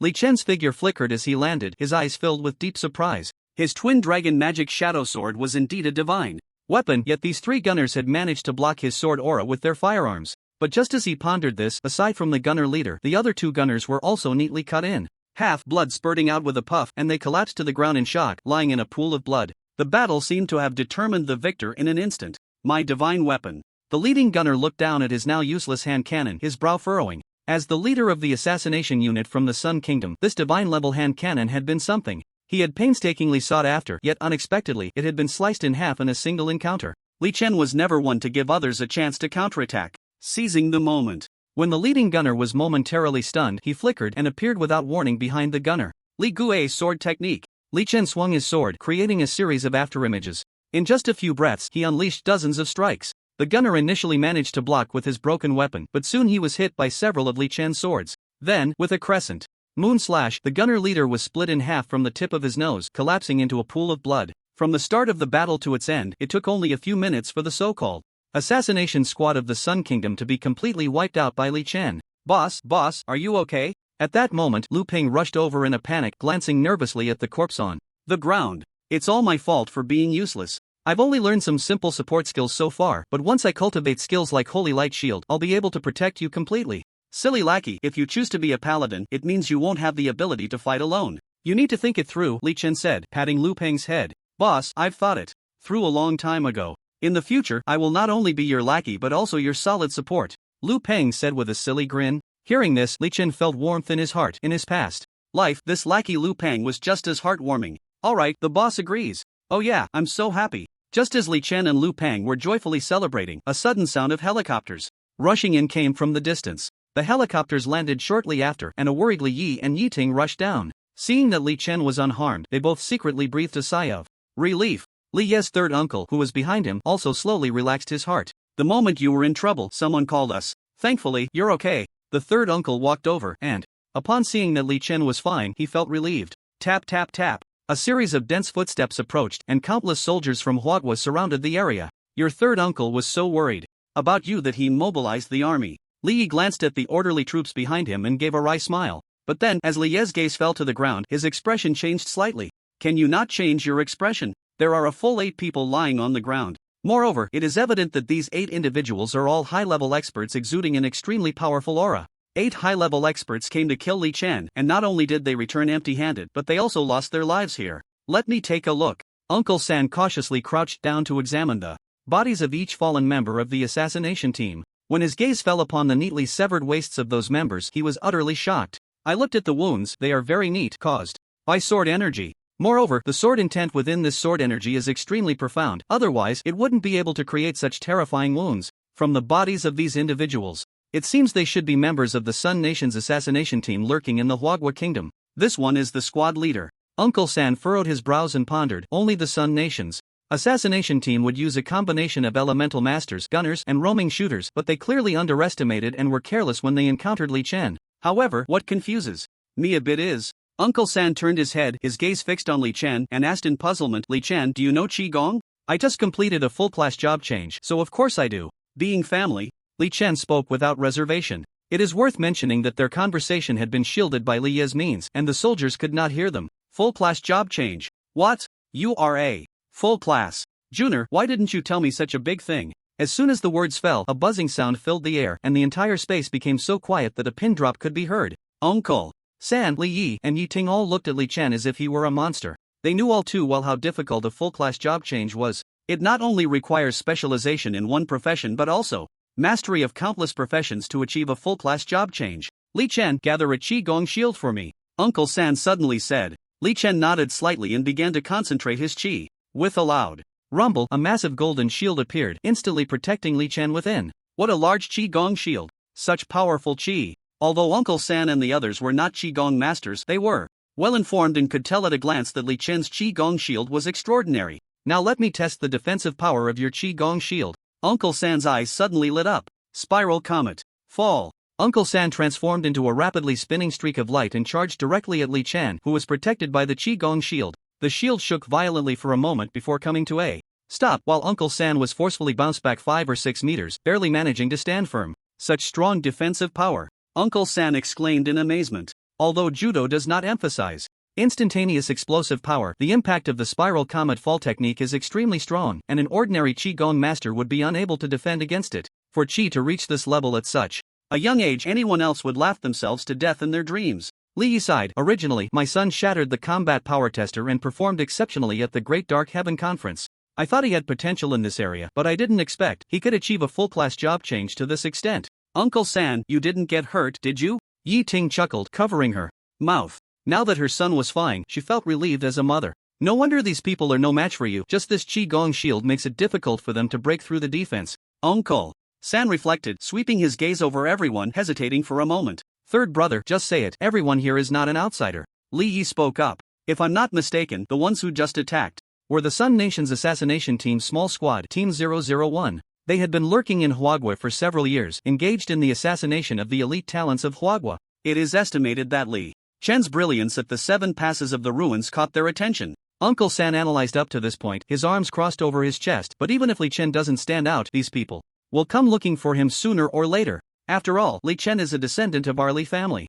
Li Chen's figure flickered as he landed, his eyes filled with deep surprise. His twin dragon magic shadow sword was indeed a divine weapon, yet these 3 gunners had managed to block his sword aura with their firearms. But just as he pondered this, aside from the gunner leader, the other 2 gunners were also neatly cut in half, blood spurting out with a puff, and they collapsed to the ground in shock, lying in a pool of blood. The battle seemed to have determined the victor in an instant. My divine weapon. The leading gunner looked down at his now useless hand cannon, his brow furrowing. As the leader of the assassination unit from the Sun Kingdom, this divine-level hand cannon had been something he had painstakingly sought after, yet unexpectedly, it had been sliced in half in a single encounter. Li Chen was never one to give others a chance to counterattack, seizing the moment. When the leading gunner was momentarily stunned, he flickered and appeared without warning behind the gunner. Li Gui's sword technique. Li Chen swung his sword, creating a series of afterimages. In just a few breaths, he unleashed dozens of strikes. The gunner initially managed to block with his broken weapon, but soon he was hit by several of Li Chen's swords. Then, with a crescent moon slash, the gunner leader was split in half from the tip of his nose, collapsing into a pool of blood. From the start of the battle to its end, it took only a few minutes for the so-called assassination squad of the Sun Kingdom to be completely wiped out by Li Chen. Boss, are you okay? At that moment, Lu Ping rushed over in a panic, glancing nervously at the corpse on the ground. It's all my fault for being useless. I've only learned some simple support skills so far, but once I cultivate skills like Holy Light Shield, I'll be able to protect you completely. Silly lackey, if you choose to be a paladin, it means you won't have the ability to fight alone. You need to think it through, Li Chen said, patting Lu Peng's head. Boss, I've thought it through a long time ago. In the future, I will not only be your lackey but also your solid support, Lu Peng said with a silly grin. Hearing this, Li Chen felt warmth in his heart. In his past life, this lackey Lu Peng was just as heartwarming. Alright, the boss agrees. Oh yeah, I'm so happy. Just as Li Chen and Lu Peng were joyfully celebrating, a sudden sound of helicopters rushing in came from the distance. The helicopters landed shortly after, and a worried Li Yi and Yi Ting rushed down. Seeing that Li Chen was unharmed, they both secretly breathed a sigh of relief. Li Ye's third uncle, who was behind him, also slowly relaxed his heart. The moment you were in trouble, someone called us. Thankfully, you're okay. The third uncle walked over, and, upon seeing that Li Chen was fine, he felt relieved. Tap tap tap. A series of dense footsteps approached, and countless soldiers from Huagua surrounded the area. Your third uncle was so worried about you that he mobilized the army. Li Yi glanced at the orderly troops behind him and gave a wry smile. But then, as Li Ye's gaze fell to the ground, his expression changed slightly. Can you not change your expression? There are a full 8 people lying on the ground. Moreover, it is evident that these 8 individuals are all high-level experts exuding an extremely powerful aura. 8 high-level experts came to kill Li Chen, and not only did they return empty-handed, but they also lost their lives here. Let me take a look. Uncle San cautiously crouched down to examine the bodies of each fallen member of the assassination team. When his gaze fell upon the neatly severed waists of those members, he was utterly shocked. I looked at the wounds, they are very neat, caused by sword energy. Moreover, the sword intent within this sword energy is extremely profound, otherwise it wouldn't be able to create such terrifying wounds. From the bodies of these individuals, it seems they should be members of the Sun Nation's assassination team lurking in the Huagua Kingdom. This one is the squad leader. Uncle San furrowed his brows and pondered. Only the Sun Nation's assassination team would use a combination of elemental masters, gunners, and roaming shooters, but they clearly underestimated and were careless when they encountered Li Chen. However, what confuses me a bit is, Uncle San turned his head, his gaze fixed on Li Chen, and asked in puzzlement, Li Chen, do you know Qigong? I just completed a full-class job change, so of course I do. Being family, Li Chen spoke without reservation. It is worth mentioning that their conversation had been shielded by Li Ye's means, and the soldiers could not hear them. Full-class job change. What? You are a full-class Junior, why didn't you tell me such a big thing? As soon as the words fell, a buzzing sound filled the air, and the entire space became so quiet that a pin drop could be heard. Uncle San, Li Yi, and Yi Ting all looked at Li Chen as if he were a monster. They knew all too well how difficult a full-class job change was. It not only requires specialization in one profession but also mastery of countless professions to achieve a full-class job change. Li Chen, gather a Qi-Gong shield for me, Uncle San suddenly said. Li Chen nodded slightly and began to concentrate his Qi. With a loud rumble, a massive golden shield appeared, instantly protecting Li Chen within. What a large Qi-Gong shield! Such powerful Qi! Although Uncle San and the others were not Qigong masters, they were well-informed and could tell at a glance that Li Chen's Qigong shield was extraordinary. Now let me test the defensive power of your Qigong shield. Uncle San's eyes suddenly lit up. Spiral comet. Fall. Uncle San transformed into a rapidly spinning streak of light and charged directly at Li Chen, who was protected by the Qigong shield. The shield shook violently for a moment before coming to a stop, while Uncle San was forcefully bounced back 5 or 6 meters, barely managing to stand firm. Such strong defensive power! Uncle San exclaimed in amazement. Although judo does not emphasize instantaneous explosive power, the impact of the spiral comet fall technique is extremely strong, and an ordinary Qigong master would be unable to defend against it. For Qi to reach this level at such a young age, anyone else would laugh themselves to death in their dreams. Li Yi sighed. Originally, my son shattered the combat power tester and performed exceptionally at the Great Dark Heaven Conference. I thought he had potential in this area, but I didn't expect he could achieve a full-class job change to this extent. Uncle San, you didn't get hurt, did you? Yi Ting chuckled, covering her mouth. Now that her son was fine, she felt relieved as a mother. No wonder these people are no match for you. Just this Qi-Gong shield makes it difficult for them to break through the defense. Uncle San reflected, sweeping his gaze over everyone, hesitating for a moment. Third brother, just say it, everyone here is not an outsider. Li Yi spoke up. If I'm not mistaken, the ones who just attacked were the Sun Nation's assassination team's small squad, Team 001. They had been lurking in Huagua for several years, engaged in the assassination of the elite talents of Huagua. It is estimated that Li Chen's brilliance at the 7 passes of the ruins caught their attention. Uncle San analyzed up to this point, his arms crossed over his chest. But even if Li Chen doesn't stand out, these people will come looking for him sooner or later. After all, Li Chen is a descendant of our Li family.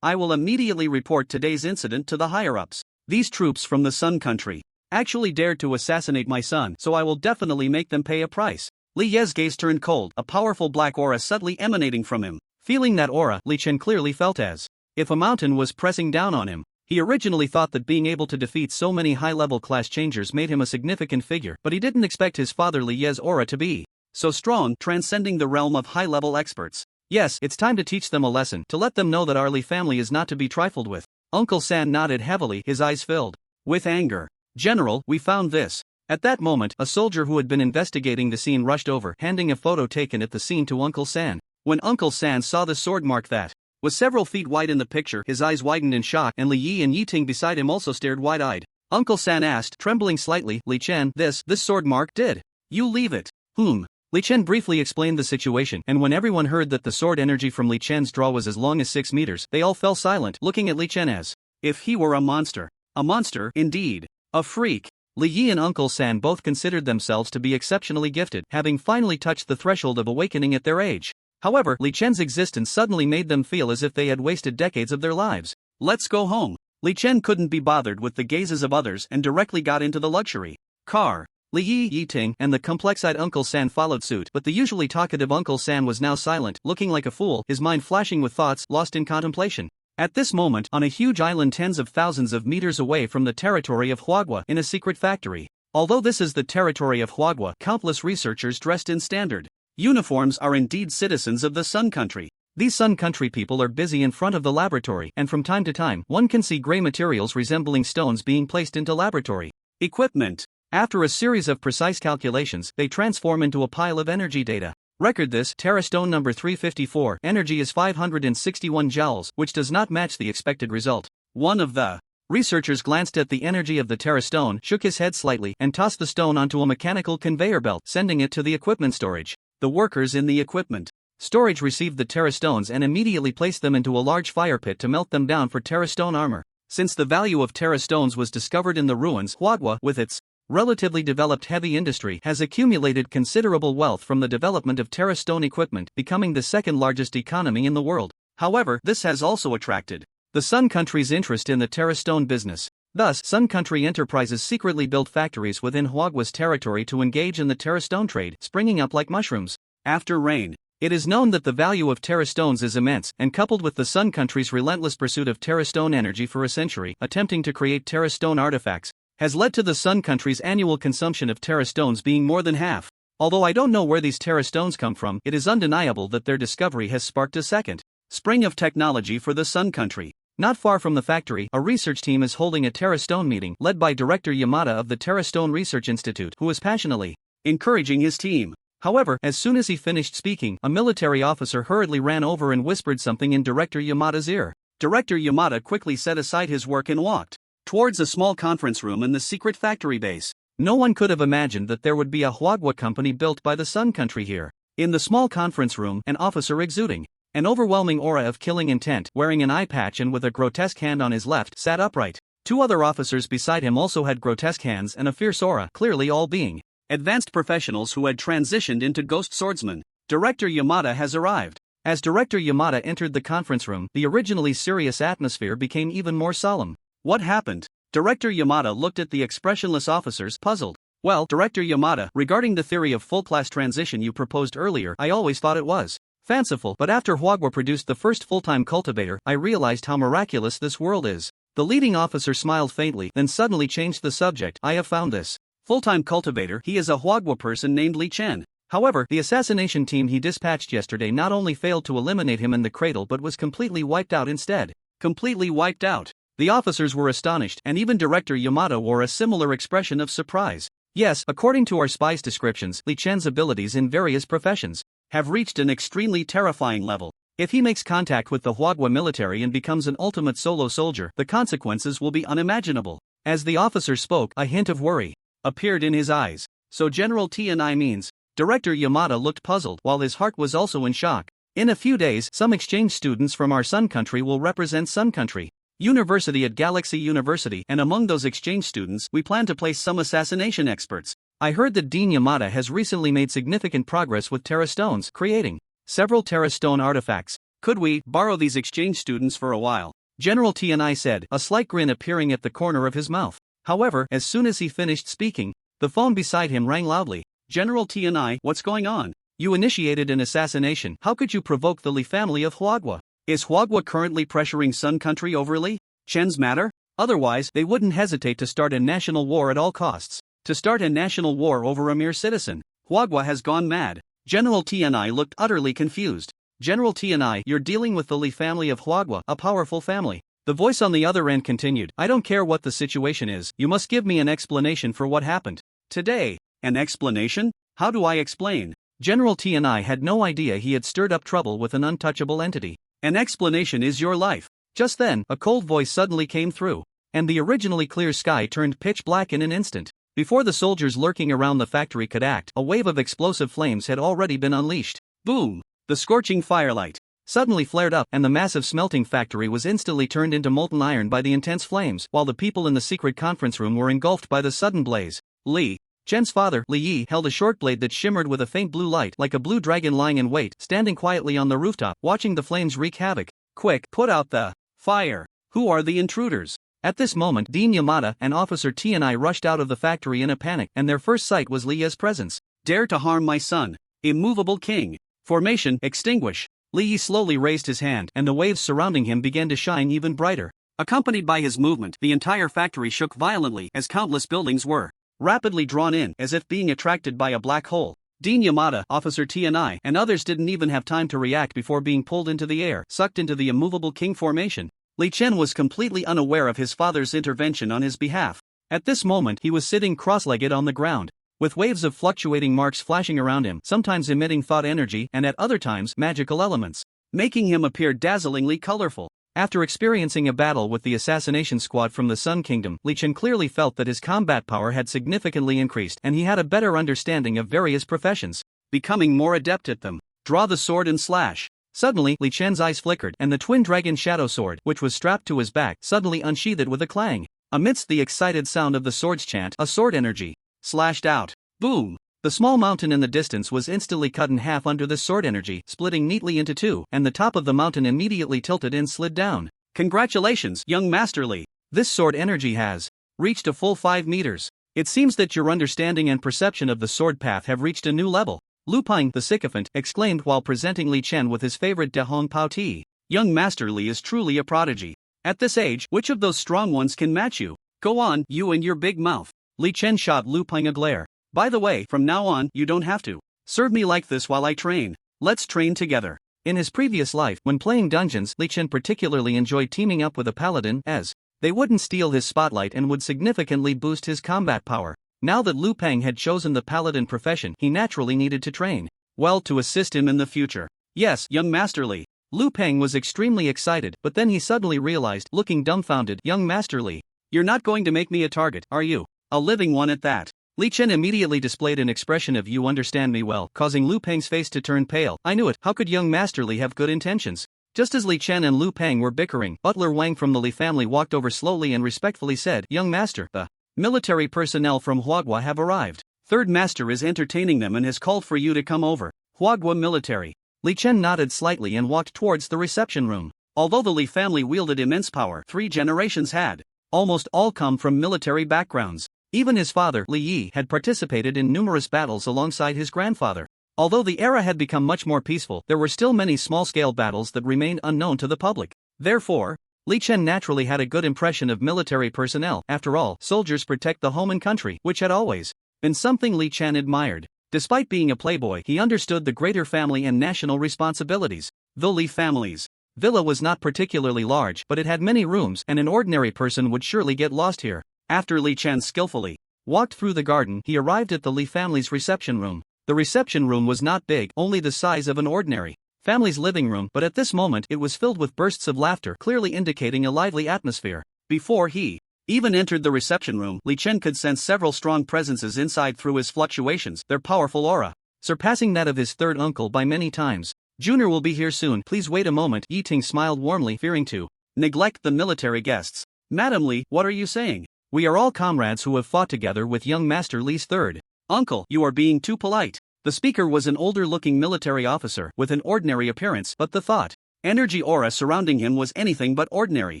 I will immediately report today's incident to the higher-ups. These troops from the Sun Country actually dared to assassinate my son, so I will definitely make them pay a price. Li Ye's gaze turned cold, a powerful black aura subtly emanating from him. Feeling that aura, Li Chen clearly felt as if a mountain was pressing down on him. He originally thought that being able to defeat so many high-level class changers made him a significant figure, but he didn't expect his father Li Ye's aura to be so strong, transcending the realm of high-level experts. Yes, it's time to teach them a lesson, to let them know that our Li family is not to be trifled with. Uncle San nodded heavily, his eyes filled with anger. General, we found this. At that moment, a soldier who had been investigating the scene rushed over, handing a photo taken at the scene to Uncle San. When Uncle San saw the sword mark that was several feet wide in the picture, his eyes widened in shock, and Li Yi and Yi Ting beside him also stared wide-eyed. Uncle San asked, trembling slightly, Li Chen, this sword mark did you leave it? Li Chen briefly explained the situation, and when everyone heard that the sword energy from Li Chen's draw was as long as 6 meters, they all fell silent, looking at Li Chen as if he were a monster. A monster, indeed. A freak. Li Yi and Uncle San both considered themselves to be exceptionally gifted, having finally touched the threshold of awakening at their age. However, Li Chen's existence suddenly made them feel as if they had wasted decades of their lives. Let's go home. Li Chen couldn't be bothered with the gazes of others and directly got into the luxury car. Li Yi, Yi Ting, and the complex-eyed Uncle San followed suit, but the usually talkative Uncle San was now silent, looking like a fool, his mind flashing with thoughts lost in contemplation. At this moment, on a huge island tens of thousands of meters away from the territory of Huagua, in a secret factory. Although this is the territory of Huagua, countless researchers dressed in standard uniforms are indeed citizens of the Sun Country. These Sun Country people are busy in front of the laboratory, and from time to time, one can see gray materials resembling stones being placed into laboratory equipment. After a series of precise calculations, they transform into a pile of energy data. Record this, Terra Stone number 354, energy is 561 joules, which does not match the expected result. One of the researchers glanced at the energy of the Terra Stone, shook his head slightly, and tossed the stone onto a mechanical conveyor belt, sending it to the equipment storage. The workers in the equipment storage received the Terra Stones and immediately placed them into a large fire pit to melt them down for Terra Stone armor. Since the value of Terra Stones was discovered in the ruins, Huagua, with its relatively developed heavy industry, has accumulated considerable wealth from the development of Terra Stone equipment, becoming the second largest economy in the world. However, this has also attracted the Sun Country's interest in the Terra Stone business. Thus, Sun Country Enterprises secretly built factories within Huagua's territory to engage in the Terra Stone trade, springing up like mushrooms after rain. It is known that the value of Terra Stones is immense, and coupled with the Sun Country's relentless pursuit of Terra Stone energy for a century, attempting to create Terra Stone artifacts, has led to the Sun Country's annual consumption of Terra Stones being more than half. Although I don't know where these Terra Stones come from, it is undeniable that their discovery has sparked a second spring of technology for the Sun Country. Not far from the factory, a research team is holding a Terra Stone meeting, led by Director Yamada of the Terra Stone Research Institute, who is passionately encouraging his team. However, as soon as he finished speaking, a military officer hurriedly ran over and whispered something in Director Yamada's ear. Director Yamada quickly set aside his work and walked towards a small conference room in the secret factory base. No one could have imagined that there would be a Huagua company built by the Sun Country here. In the small conference room, an officer exuding an overwhelming aura of killing intent, wearing an eye patch and with a grotesque hand on his left, sat upright. Two other officers beside him also had grotesque hands and a fierce aura, clearly all being advanced professionals who had transitioned into ghost swordsmen. Director Yamada has arrived. As Director Yamada entered the conference room, the originally serious atmosphere became even more solemn. What happened? Director Yamada looked at the expressionless officers, puzzled. Well, Director Yamada, regarding the theory of full-class transition you proposed earlier, I always thought it was fanciful, but after Huagua produced the first full-time cultivator, I realized how miraculous this world is. The leading officer smiled faintly, then suddenly changed the subject. I have found this full-time cultivator. He is a Huagua person named Li Chen. However, the assassination team he dispatched yesterday not only failed to eliminate him in the cradle but was completely wiped out instead. Completely wiped out. The officers were astonished, and even Director Yamada wore a similar expression of surprise. Yes, according to our spies' descriptions, Li Chen's abilities in various professions have reached an extremely terrifying level. If he makes contact with the Huagua military and becomes an ultimate solo soldier, the consequences will be unimaginable. As the officer spoke, a hint of worry appeared in his eyes. So General T&I means? Director Yamada looked puzzled, while his heart was also in shock. In a few days, some exchange students from our Sun Country will represent Sun Country University at Galaxy University, and among those exchange students, we plan to place some assassination experts. I heard that Dean Yamada has recently made significant progress with Terra Stones, creating several Terra Stone artifacts. Could we borrow these exchange students for a while? General Tianai said, a slight grin appearing at the corner of his mouth. However, as soon as he finished speaking, the phone beside him rang loudly. General Tianai, what's going on? You initiated an assassination. How could you provoke the Li family of Huagua? Is Huagua currently pressuring Sun Country overly? Chen's matter? Otherwise, they wouldn't hesitate to start a national war at all costs. To start a national war over a mere citizen. Huagua has gone mad. General Tianai looked utterly confused. General Tianai, you're dealing with the Li family of Huagua, a powerful family. The voice on the other end continued, I don't care what the situation is, you must give me an explanation for what happened. Today. An explanation? How do I explain? General Tianai had no idea he had stirred up trouble with an untouchable entity. An explanation is your life. Just then, a cold voice suddenly came through, and the originally clear sky turned pitch black in an instant. Before the soldiers lurking around the factory could act, a wave of explosive flames had already been unleashed. Boom! The scorching firelight suddenly flared up, and the massive smelting factory was instantly turned into molten iron by the intense flames, while the people in the secret conference room were engulfed by the sudden blaze. Li Chen's father, Li Yi, held a short blade that shimmered with a faint blue light like a blue dragon lying in wait, standing quietly on the rooftop, watching the flames wreak havoc. Quick, put out the fire! Who are the intruders? At this moment, Dean Yamada and Officer Tianai rushed out of the factory in a panic, and their first sight was Li's presence. Dare to harm my son, immovable king. Formation, extinguish. Li Yi slowly raised his hand, and the waves surrounding him began to shine even brighter. Accompanied by his movement, the entire factory shook violently as countless buildings were rapidly drawn in, as if being attracted by a black hole. Dean Yamada, Officer Tianai, and others didn't even have time to react before being pulled into the air, sucked into the immovable king formation. Li Chen was completely unaware of his father's intervention on his behalf. At this moment, he was sitting cross-legged on the ground, with waves of fluctuating marks flashing around him, sometimes emitting thought energy and at other times magical elements, making him appear dazzlingly colorful. After experiencing a battle with the assassination squad from the Sun Kingdom, Li Chen clearly felt that his combat power had significantly increased and he had a better understanding of various professions, becoming more adept at them. Draw the sword and slash. Suddenly, Li Chen's eyes flickered, and the twin dragon shadow sword, which was strapped to his back, suddenly unsheathed with a clang. Amidst the excited sound of the sword's chant, a sword energy slashed out. Boom! The small mountain in the distance was instantly cut in half under the sword energy, splitting neatly into two, and the top of the mountain immediately tilted and slid down. Congratulations, young Master Li! This sword energy has reached a full 5 meters. It seems that your understanding and perception of the sword path have reached a new level. Lu Ping, the sycophant, exclaimed while presenting Li Chen with his favorite De Hong Pao tea. Young Master Li is truly a prodigy. At this age, which of those strong ones can match you? Go on, you and your big mouth. Li Chen shot Lu Ping a glare. By the way, from now on, you don't have to serve me like this while I train. Let's train together. In his previous life, when playing dungeons, Li Chen particularly enjoyed teaming up with a paladin, as they wouldn't steal his spotlight and would significantly boost his combat power. Now that Lu Ping had chosen the paladin profession, he naturally needed to train well to assist him in the future. Yes, young Master Li. Lu Ping was extremely excited, but then he suddenly realized, looking dumbfounded, young Master Li, you're not going to make me a target, are you? A living one at that. Li Chen immediately displayed an expression of you understand me well, causing Lu Peng's face to turn pale. I knew it, how could young Master Li have good intentions? Just as Li Chen and Lu Peng were bickering, Butler Wang from the Li family walked over slowly and respectfully said, Young Master, the military personnel from Huagua have arrived. Third Master is entertaining them and has called for you to come over. Huagua military. Li Chen nodded slightly and walked towards the reception room. Although the Li family wielded immense power, 3 generations had almost all come from military backgrounds. Even his father, Li Yi, had participated in numerous battles alongside his grandfather. Although the era had become much more peaceful, there were still many small-scale battles that remained unknown to the public. Therefore, Li Chen naturally had a good impression of military personnel. After all, soldiers protect the home and country, which had always been something Li Chen admired. Despite being a playboy, he understood the greater family and national responsibilities. The Li family's villa was not particularly large, but it had many rooms, and an ordinary person would surely get lost here. After Li Chen skillfully walked through the garden, he arrived at the Li family's reception room. The reception room was not big, only the size of an ordinary family's living room, but at this moment it was filled with bursts of laughter, clearly indicating a lively atmosphere. Before he even entered the reception room, Li Chen could sense several strong presences inside through his fluctuations, their powerful aura surpassing that of his third uncle by many times. Junior will be here soon, please wait a moment. Yi Ting smiled warmly, fearing to neglect the military guests. Madam Li, what are you saying? We are all comrades who have fought together with young Master Li's third uncle. You are being too polite. The speaker was an older-looking military officer with an ordinary appearance, but the thought energy aura surrounding him was anything but ordinary.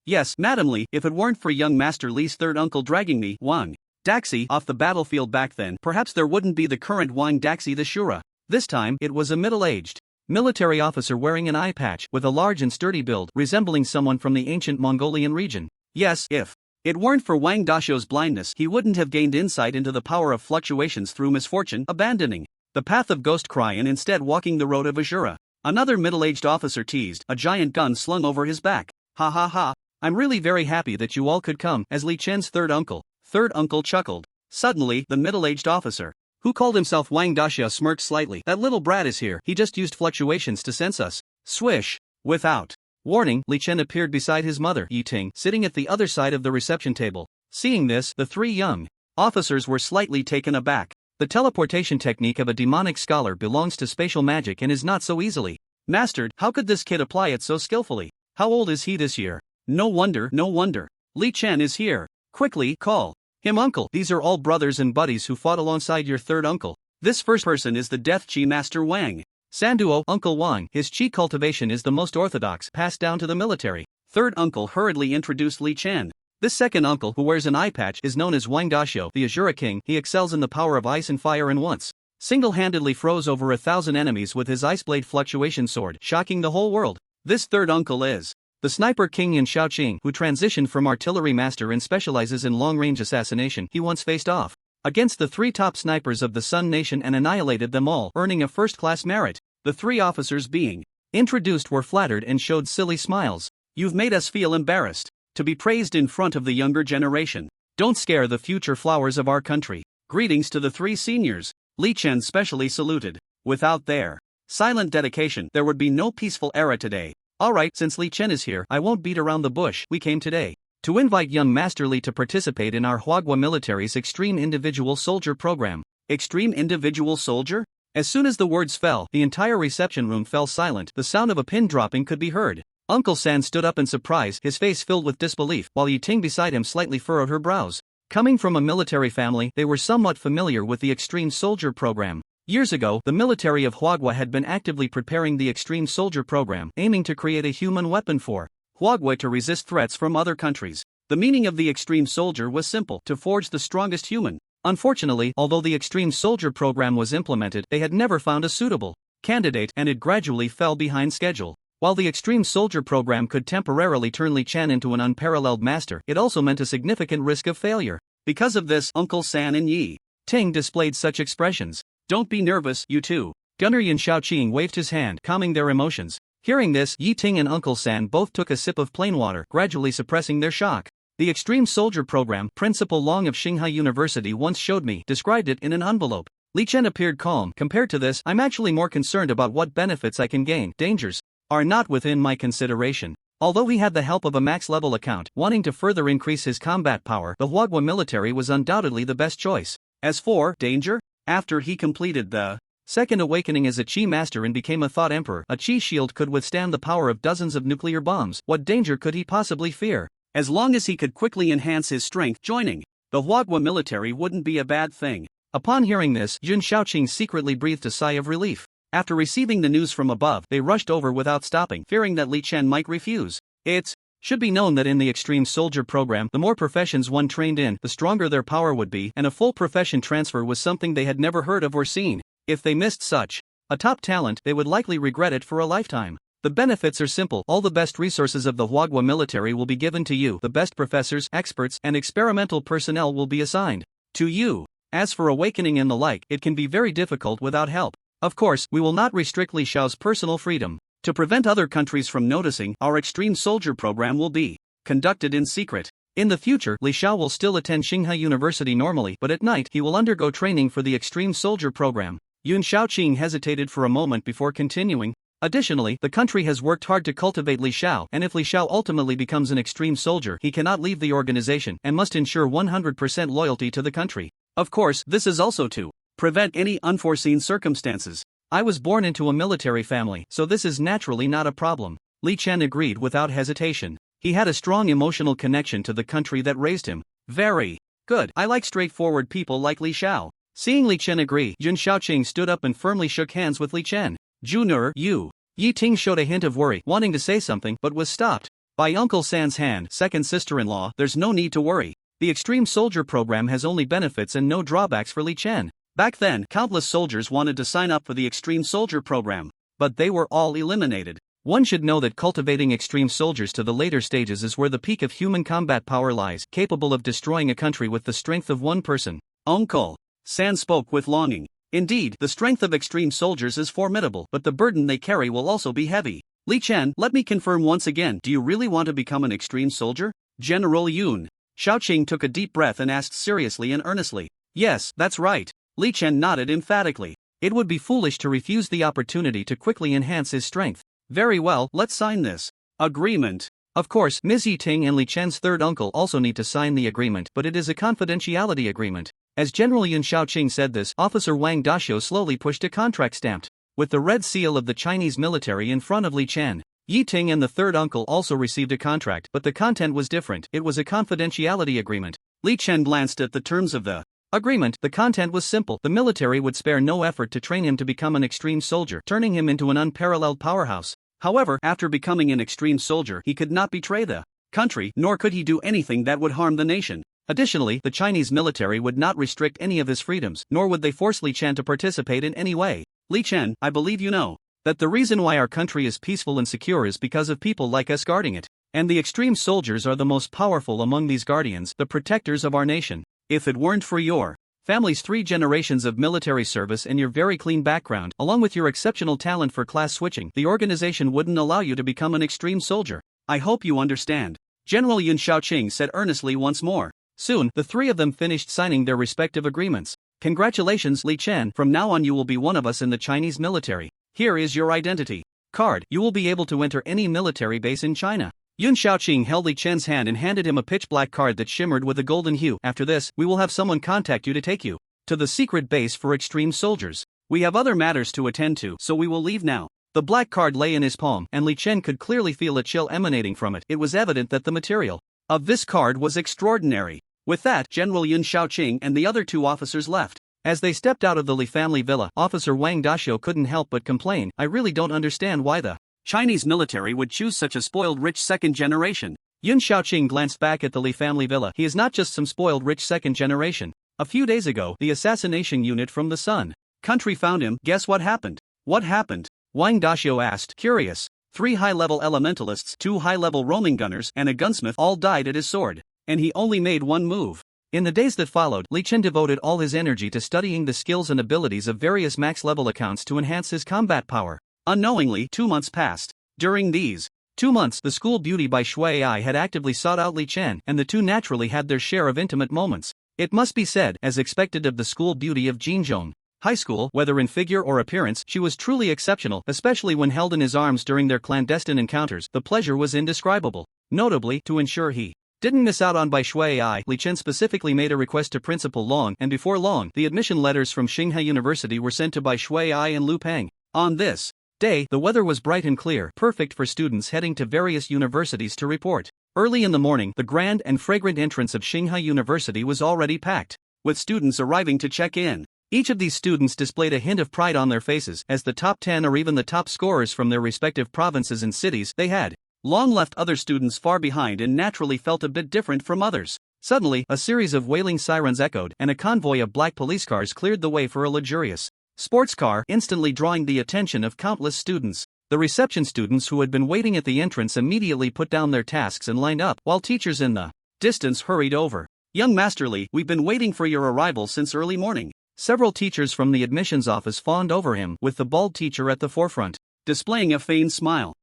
Yes, Madam Li, if it weren't for young Master Li's third uncle dragging me, Wang Daxi, off the battlefield back then, perhaps there wouldn't be the current Wang Daxi the Shura. This time, it was a middle-aged military officer wearing an eye patch, with a large and sturdy build, resembling someone from the ancient Mongolian region. Yes, if it weren't for Wang Daxio's blindness, he wouldn't have gained insight into the power of fluctuations through misfortune, abandoning the path of Ghost Cry and instead walking the road of Ashura. Another middle-aged officer teased, a giant gun slung over his back. Ha ha ha, I'm really very happy that you all could come, as Li Chen's third uncle. Third uncle chuckled. Suddenly, the middle-aged officer, who called himself Wang Daxia, smirked slightly. That little brat is here, he just used fluctuations to sense us. Swish. Without warning, Li Chen appeared beside his mother, Yi Ting, sitting at the other side of the reception table. Seeing this, the three young officers were slightly taken aback. The teleportation technique of a demonic scholar belongs to spatial magic and is not so easily mastered. How could this kid apply it so skillfully? How old is he this year? No wonder. Li Chen is here. Quickly, call him uncle. These are all brothers and buddies who fought alongside your third uncle. This first person is the Death Chi Master Wang Sanduo, Uncle Wang. His chi cultivation is the most orthodox, passed down to the military. Third uncle hurriedly introduced Li Chen. This second uncle, who wears an eye patch, is known as Wang Daxio, the Azura King. He excels in the power of ice and fire, and once single-handedly froze over 1,000 enemies with his ice blade fluctuation sword, shocking the whole world. This third uncle is the Sniper King Yan Shaoqing, who transitioned from artillery master and specializes in long-range assassination. He once faced off against the three top snipers of the Sun Nation and annihilated them all, earning a first-class merit. The three officers being introduced were flattered and showed silly smiles. You've made us feel embarrassed to be praised in front of the younger generation. Don't scare the future flowers of our country. Greetings to the three seniors. Li Chen specially saluted. Without their silent dedication, there would be no peaceful era today. Alright, since Li Chen is here, I won't beat around the bush. We came today to invite young Master Li to participate in our Huagua military's Extreme Individual Soldier program. Extreme Individual Soldier? As soon as the words fell, the entire reception room fell silent. The sound of a pin dropping could be heard. Uncle San stood up in surprise, his face filled with disbelief, while Yi Ting beside him slightly furrowed her brows. Coming from a military family, they were somewhat familiar with the Extreme Soldier program. Years ago, the military of Huagua had been actively preparing the Extreme Soldier program, aiming to create a human weapon for Huagua to resist threats from other countries. The meaning of the Extreme Soldier was simple: to forge the strongest human. Unfortunately, although the Extreme Soldier program was implemented, they had never found a suitable candidate, and it gradually fell behind schedule. While the Extreme Soldier program could temporarily turn Li Chen into an unparalleled master, it also meant a significant risk of failure. Because of this, Uncle San and Yi Ting displayed such expressions. Don't be nervous, you two. Gunner Yan Shaoqing waved his hand, calming their emotions. Hearing this, Yi Ting and Uncle San both took a sip of plain water, gradually suppressing their shock. The Extreme Soldier program, Principal Long of Xinghai University once showed me, described it in an envelope. Li Chen appeared calm. Compared to this, I'm actually more concerned about what benefits I can gain. Dangers are not within my consideration. Although he had the help of a max-level account, wanting to further increase his combat power, the Huagua military was undoubtedly the best choice. As for danger, after he completed the second awakening as a Chi Master and became a Thought Emperor, a Chi shield could withstand the power of dozens of nuclear bombs. What danger could he possibly fear? As long as he could quickly enhance his strength, joining the Huagua military wouldn't be a bad thing. Upon hearing this, Yan Shaoqing secretly breathed a sigh of relief. After receiving the news from above, they rushed over without stopping, fearing that Li Chen might refuse. It should be known that in the Extreme Soldier program, the more professions one trained in, the stronger their power would be, and a full profession transfer was something they had never heard of or seen. If they missed such a top talent, they would likely regret it for a lifetime. The benefits are simple. All the best resources of the Huagua military will be given to you. The best professors, experts, and experimental personnel will be assigned to you. As for awakening and the like, it can be very difficult without help. Of course, we will not restrict Li Xiao's personal freedom. To prevent other countries from noticing, our Extreme Soldier program will be conducted in secret. In the future, Li Xiao will still attend Xinghai University normally, but at night he will undergo training for the Extreme Soldier program. Yan Shaoqing hesitated for a moment before continuing. Additionally, the country has worked hard to cultivate Li Xiao, and if Li Xiao ultimately becomes an extreme soldier, he cannot leave the organization and must ensure 100% loyalty to the country. Of course, this is also to prevent any unforeseen circumstances. I was born into a military family, so this is naturally not a problem. Li Chen agreed without hesitation. He had a strong emotional connection to the country that raised him. Very good. I like straightforward people like Li Xiao. Seeing Li Chen agree, Yan Shaoqing stood up and firmly shook hands with Li Chen. Junior, you Yi Ting showed a hint of worry, wanting to say something but was stopped by Uncle San's hand. Second sister-in-law, there's no need to worry. The Extreme Soldier program has only benefits and no drawbacks for Li Chen. Back then, countless soldiers wanted to sign up for the Extreme Soldier program, but they were all eliminated. One should know that cultivating extreme soldiers to the later stages is where the peak of human combat power lies, capable of destroying a country with the strength of one person. Uncle San spoke with longing. Indeed, the strength of extreme soldiers is formidable, but the burden they carry will also be heavy. Li Chen, let me confirm once again, do you really want to become an extreme soldier? General Yun Shaoqing took a deep breath and asked seriously and earnestly. Yes, that's right. Li Chen nodded emphatically. It would be foolish to refuse the opportunity to quickly enhance his strength. Very well, let's sign this agreement. Of course, Ms. Yi Ting and Li Chen's third uncle also need to sign the agreement, but it is a confidentiality agreement. As General Yun Shaoqing said this, Officer Wang Dashio slowly pushed a contract stamped with the red seal of the Chinese military in front of Li Chen. Yi Ting and the third uncle also received a contract, but the content was different. It was a confidentiality agreement. Li Chen glanced at the terms of the agreement. The content was simple. The military would spare no effort to train him to become an extreme soldier, turning him into an unparalleled powerhouse. However, after becoming an extreme soldier, he could not betray the country, nor could he do anything that would harm the nation. Additionally, the Chinese military would not restrict any of his freedoms, nor would they force Li Chen to participate in any way. Li Chen, I believe you know that the reason why our country is peaceful and secure is because of people like us guarding it. And the extreme soldiers are the most powerful among these guardians, the protectors of our nation. If it weren't for your family's 3 generations of military service and your very clean background, along with your exceptional talent for class switching, the organization wouldn't allow you to become an extreme soldier. I hope you understand. General Yun Shaoqing said earnestly once more. Soon, the 3 of them finished signing their respective agreements. Congratulations, Li Chen, from now on you will be one of us in the Chinese military. Here is your identity card. You will be able to enter any military base in China. Yun Shaoqing held Li Chen's hand and handed him a pitch-black card that shimmered with a golden hue. After this, we will have someone contact you to take you to the secret base for extreme soldiers. We have other matters to attend to, so we will leave now. The black card lay in his palm, and Li Chen could clearly feel a chill emanating from it. It was evident that the material of this card was extraordinary. With that, General Yun Shaoqing and the other 2 officers left. As they stepped out of the Li family villa, Officer Wang Dashio couldn't help but complain. I really don't understand why the Chinese military would choose such a spoiled rich second generation. Yun Shaoqing glanced back at the Li family villa. He is not just some spoiled rich second generation. A few days ago, the assassination unit from the Sun country found him. Guess what happened? What happened? Wang Dashio asked, curious. 3 high-level elementalists, 2 high-level roaming gunners, and a gunsmith all died at his sword. And he only made one move. In the days that followed, Li Chen devoted all his energy to studying the skills and abilities of various max-level accounts to enhance his combat power. Unknowingly, 2 months passed. During these 2 months, the school beauty by Shui Ai had actively sought out Li Chen, and the 2 naturally had their share of intimate moments. It must be said, as expected of the school beauty of Jinzhong High School, whether in figure or appearance, she was truly exceptional, especially when held in his arms during their clandestine encounters. The pleasure was indescribable. Notably, to ensure he didn't miss out on Bai Shui Ai, Li Chen specifically made a request to Principal Long, and before long, the admission letters from Tsinghua University were sent to Bai Shui Ai and Lu Peng. On this day, the weather was bright and clear, perfect for students heading to various universities to report. Early in the morning, the grand and fragrant entrance of Tsinghua University was already packed, with students arriving to check in. Each of these students displayed a hint of pride on their faces, as the top 10 or even the top scorers from their respective provinces and cities. They had long left other students far behind and naturally felt a bit different from others. Suddenly, a series of wailing sirens echoed, and a convoy of black police cars cleared the way for a luxurious sports car, instantly drawing the attention of countless students. The reception students who had been waiting at the entrance immediately put down their tasks and lined up, while teachers in the distance hurried over. Young Masterly, we've been waiting for your arrival since early morning. Several teachers from the admissions office fawned over him, with the bald teacher at the forefront, displaying a feigned smile.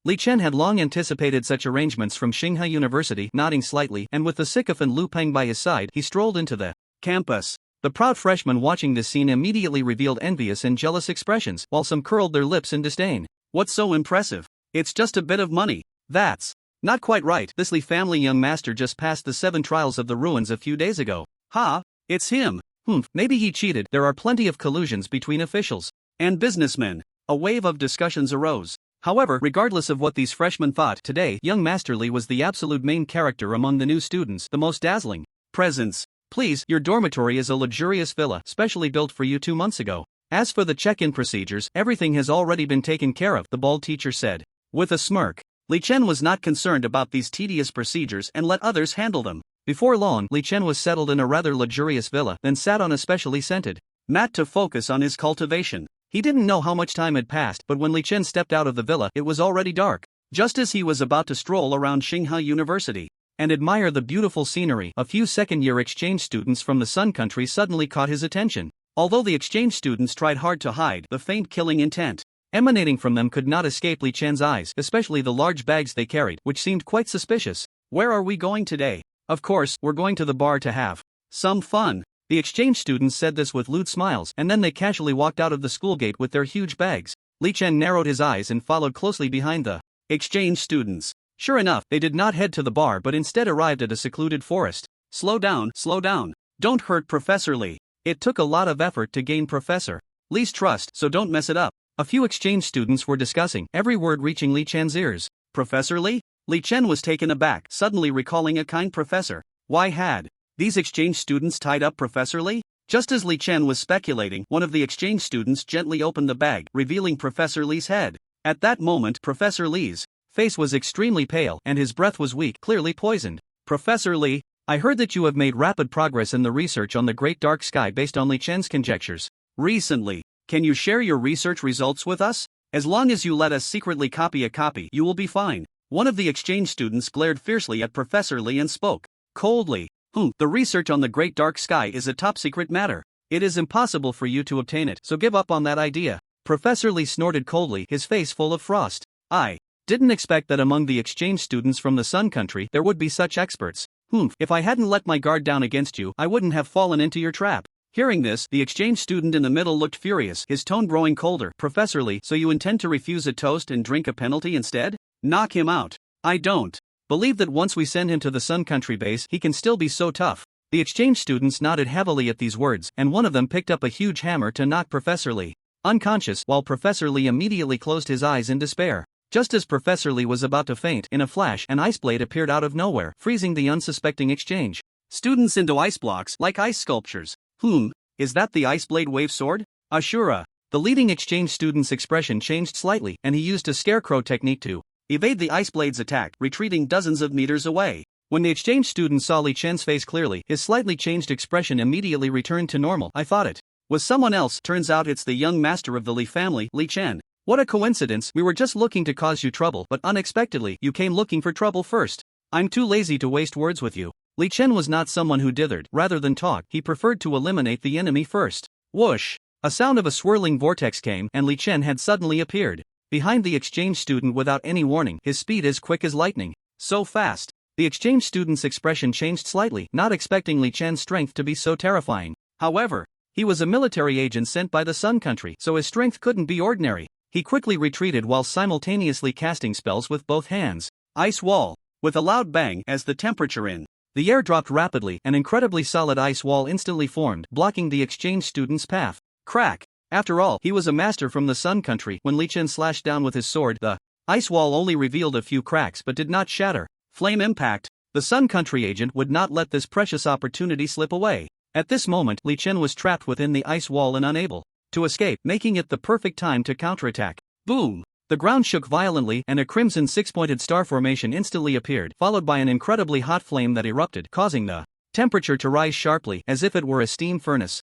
Li Chen had long anticipated such arrangements from Tsinghua University. Nodding slightly, and with the sycophant Lu Peng by his side, he strolled into the campus. The proud freshmen watching this scene immediately revealed envious and jealous expressions, while some curled their lips in disdain. What's so impressive? It's just a bit of money. That's not quite right. This Li family young master just passed the 7 trials of the ruins a few days ago. Ha! It's him. Maybe he cheated. There are plenty of collusions between officials and businessmen. A wave of discussions arose. However, regardless of what these freshmen thought, today, young Masterly was the absolute main character among the new students, the most dazzling presence. Please, your dormitory is a luxurious villa, specially built for you 2 months ago. As for the check-in procedures, everything has already been taken care of, the bald teacher said. With a smirk, Li Chen was not concerned about these tedious procedures and let others handle them. Before long, Li Chen was settled in a rather luxurious villa, then sat on a specially scented mat to focus on his cultivation. He didn't know how much time had passed, but when Li Chen stepped out of the villa, it was already dark. Just as he was about to stroll around Tsinghua University and admire the beautiful scenery, a few second-year exchange students from the Sun Country suddenly caught his attention. Although the exchange students tried hard to hide, the faint killing intent emanating from them could not escape Li Chen's eyes, especially the large bags they carried, which seemed quite suspicious. Where are we going today? Of course, we're going to the bar to have some fun. The exchange students said this with lewd smiles, and then they casually walked out of the school gate with their huge bags. Li Chen narrowed his eyes and followed closely behind the exchange students. Sure enough, they did not head to the bar but instead arrived at a secluded forest. Slow down, slow down. Don't hurt Professor Li. It took a lot of effort to gain Professor Li's trust, so don't mess it up. A few exchange students were discussing, every word reaching Li Chen's ears. Professor Li? Li Chen was taken aback, suddenly recalling a kind professor. Why had these exchange students tied up Professor Li? Just as Li Chen was speculating, one of the exchange students gently opened the bag, revealing Professor Li's head. At that moment, Professor Li's face was extremely pale, and his breath was weak, clearly poisoned. Professor Li, I heard that you have made rapid progress in the research on the Great Dark Sky based on Li Chen's conjectures. Recently, can you share your research results with us? As long as you let us secretly copy a copy, you will be fine. One of the exchange students glared fiercely at Professor Li and spoke coldly. The research on the Great Dark Sky is a top-secret matter. It is impossible for you to obtain it, so give up on that idea. Professor Li snorted coldly, his face full of frost. I didn't expect that among the exchange students from the Sun Country there would be such experts. If I hadn't let my guard down against you, I wouldn't have fallen into your trap. Hearing this, the exchange student in the middle looked furious, his tone growing colder. Professor Li, so you intend to refuse a toast and drink a penalty instead? Knock him out. I don't believe that once we send him to the Sun Country base, he can still be so tough. The exchange students nodded heavily at these words, and one of them picked up a huge hammer to knock Professor Li unconscious, while Professor Li immediately closed his eyes in despair. Just as Professor Li was about to faint, in a flash, an ice blade appeared out of nowhere, freezing the unsuspecting exchange students into ice blocks, like ice sculptures. Is that the ice blade wave sword? Ashura. The leading exchange student's expression changed slightly, and he used a scarecrow technique to evade the ice blade's attack, retreating dozens of meters away. When the exchange student saw Li Chen's face clearly, his slightly changed expression immediately returned to normal. I thought it was someone else, turns out it's the young master of the Li family, Li Chen. What a coincidence, we were just looking to cause you trouble, but unexpectedly, you came looking for trouble first. I'm too lazy to waste words with you. Li Chen was not someone who dithered. Rather than talk, he preferred to eliminate the enemy first. Whoosh! A sound of a swirling vortex came, and Li Chen had suddenly appeared behind the exchange student without any warning, his speed as quick as lightning. So fast. The exchange student's expression changed slightly, not expecting Li Chen's strength to be so terrifying. However, he was a military agent sent by the Sun Country, so his strength couldn't be ordinary. He quickly retreated while simultaneously casting spells with both hands. Ice wall. With a loud bang, as the temperature in the air dropped rapidly, an incredibly solid ice wall instantly formed, blocking the exchange student's path. Crack! After all, he was a master from the Sun Country. When Li Chen slashed down with his sword, the ice wall only revealed a few cracks but did not shatter. Flame impact. The Sun Country agent would not let this precious opportunity slip away. At this moment, Li Chen was trapped within the ice wall and unable to escape, making it the perfect time to counterattack. Boom! The ground shook violently, and a crimson six-pointed star formation instantly appeared, followed by an incredibly hot flame that erupted, causing the temperature to rise sharply, as if it were a steam furnace.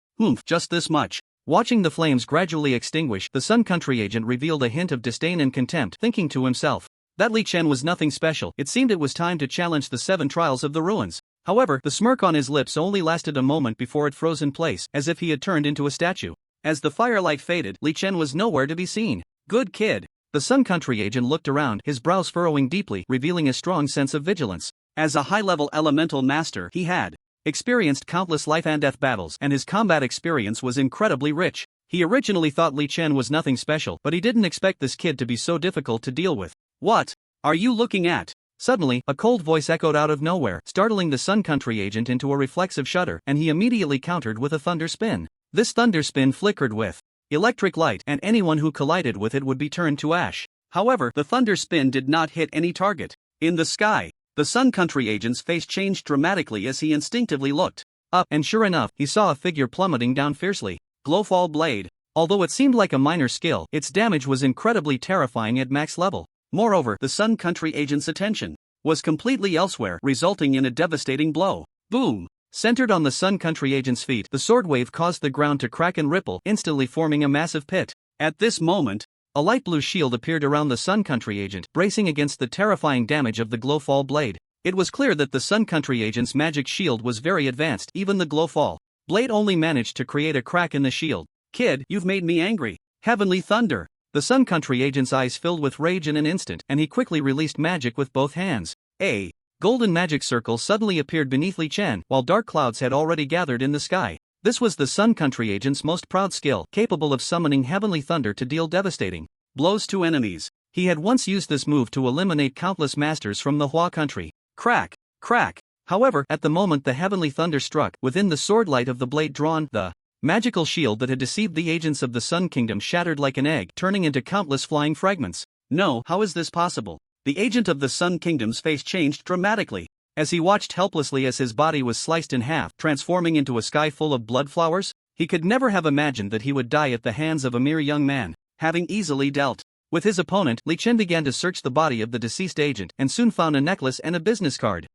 Just this much. Watching the flames gradually extinguish, the Sun Country agent revealed a hint of disdain and contempt, thinking to himself that Li Chen was nothing special. It seemed it was time to challenge the 7 trials of the ruins. However, the smirk on his lips only lasted a moment before it froze in place, as if he had turned into a statue. As the firelight faded, Li Chen was nowhere to be seen. Good kid. The Sun Country agent looked around, his brows furrowing deeply, revealing a strong sense of vigilance. As a high-level elemental master, he had experienced countless life-and-death battles, and his combat experience was incredibly rich. He originally thought Li Chen was nothing special, but he didn't expect this kid to be so difficult to deal with. What are you looking at? Suddenly, a cold voice echoed out of nowhere, startling the Sun Country agent into a reflexive shudder, and he immediately countered with a thunder spin. This thunder spin flickered with electric light, and anyone who collided with it would be turned to ash. However, the thunder spin did not hit any target. In the sky, the Sun Country agent's face changed dramatically as he instinctively looked up, and sure enough, he saw a figure plummeting down fiercely. Glowfall blade. Although it seemed like a minor skill, its damage was incredibly terrifying at max level. Moreover, the Sun Country agent's attention was completely elsewhere, resulting in a devastating blow. Boom! Centered on the Sun Country agent's feet, the sword wave caused the ground to crack and ripple, instantly forming a massive pit. At this moment, a light blue shield appeared around the Sun Country agent, bracing against the terrifying damage of the Glowfall blade. It was clear that the Sun Country agent's magic shield was very advanced. Even the Glowfall blade only managed to create a crack in the shield. Kid, you've made me angry. Heavenly thunder! The Sun Country agent's eyes filled with rage in an instant, and he quickly released magic with both hands. A golden magic circle suddenly appeared beneath Li Chen, while dark clouds had already gathered in the sky. This was the Sun Country agent's most proud skill, capable of summoning heavenly thunder to deal devastating blows to enemies. He had once used this move to eliminate countless masters from the Hua country. Crack! Crack! However, at the moment the heavenly thunder struck, within the sword light of the blade drawn, the magical shield that had deceived the agents of the Sun Kingdom shattered like an egg, turning into countless flying fragments. No, how is this possible? The agent of the Sun Kingdom's face changed dramatically as he watched helplessly as his body was sliced in half, transforming into a sky full of blood flowers. He could never have imagined that he would die at the hands of a mere young man, having easily dealt with his opponent. Li Chen began to search the body of the deceased agent and soon found a necklace and a business card.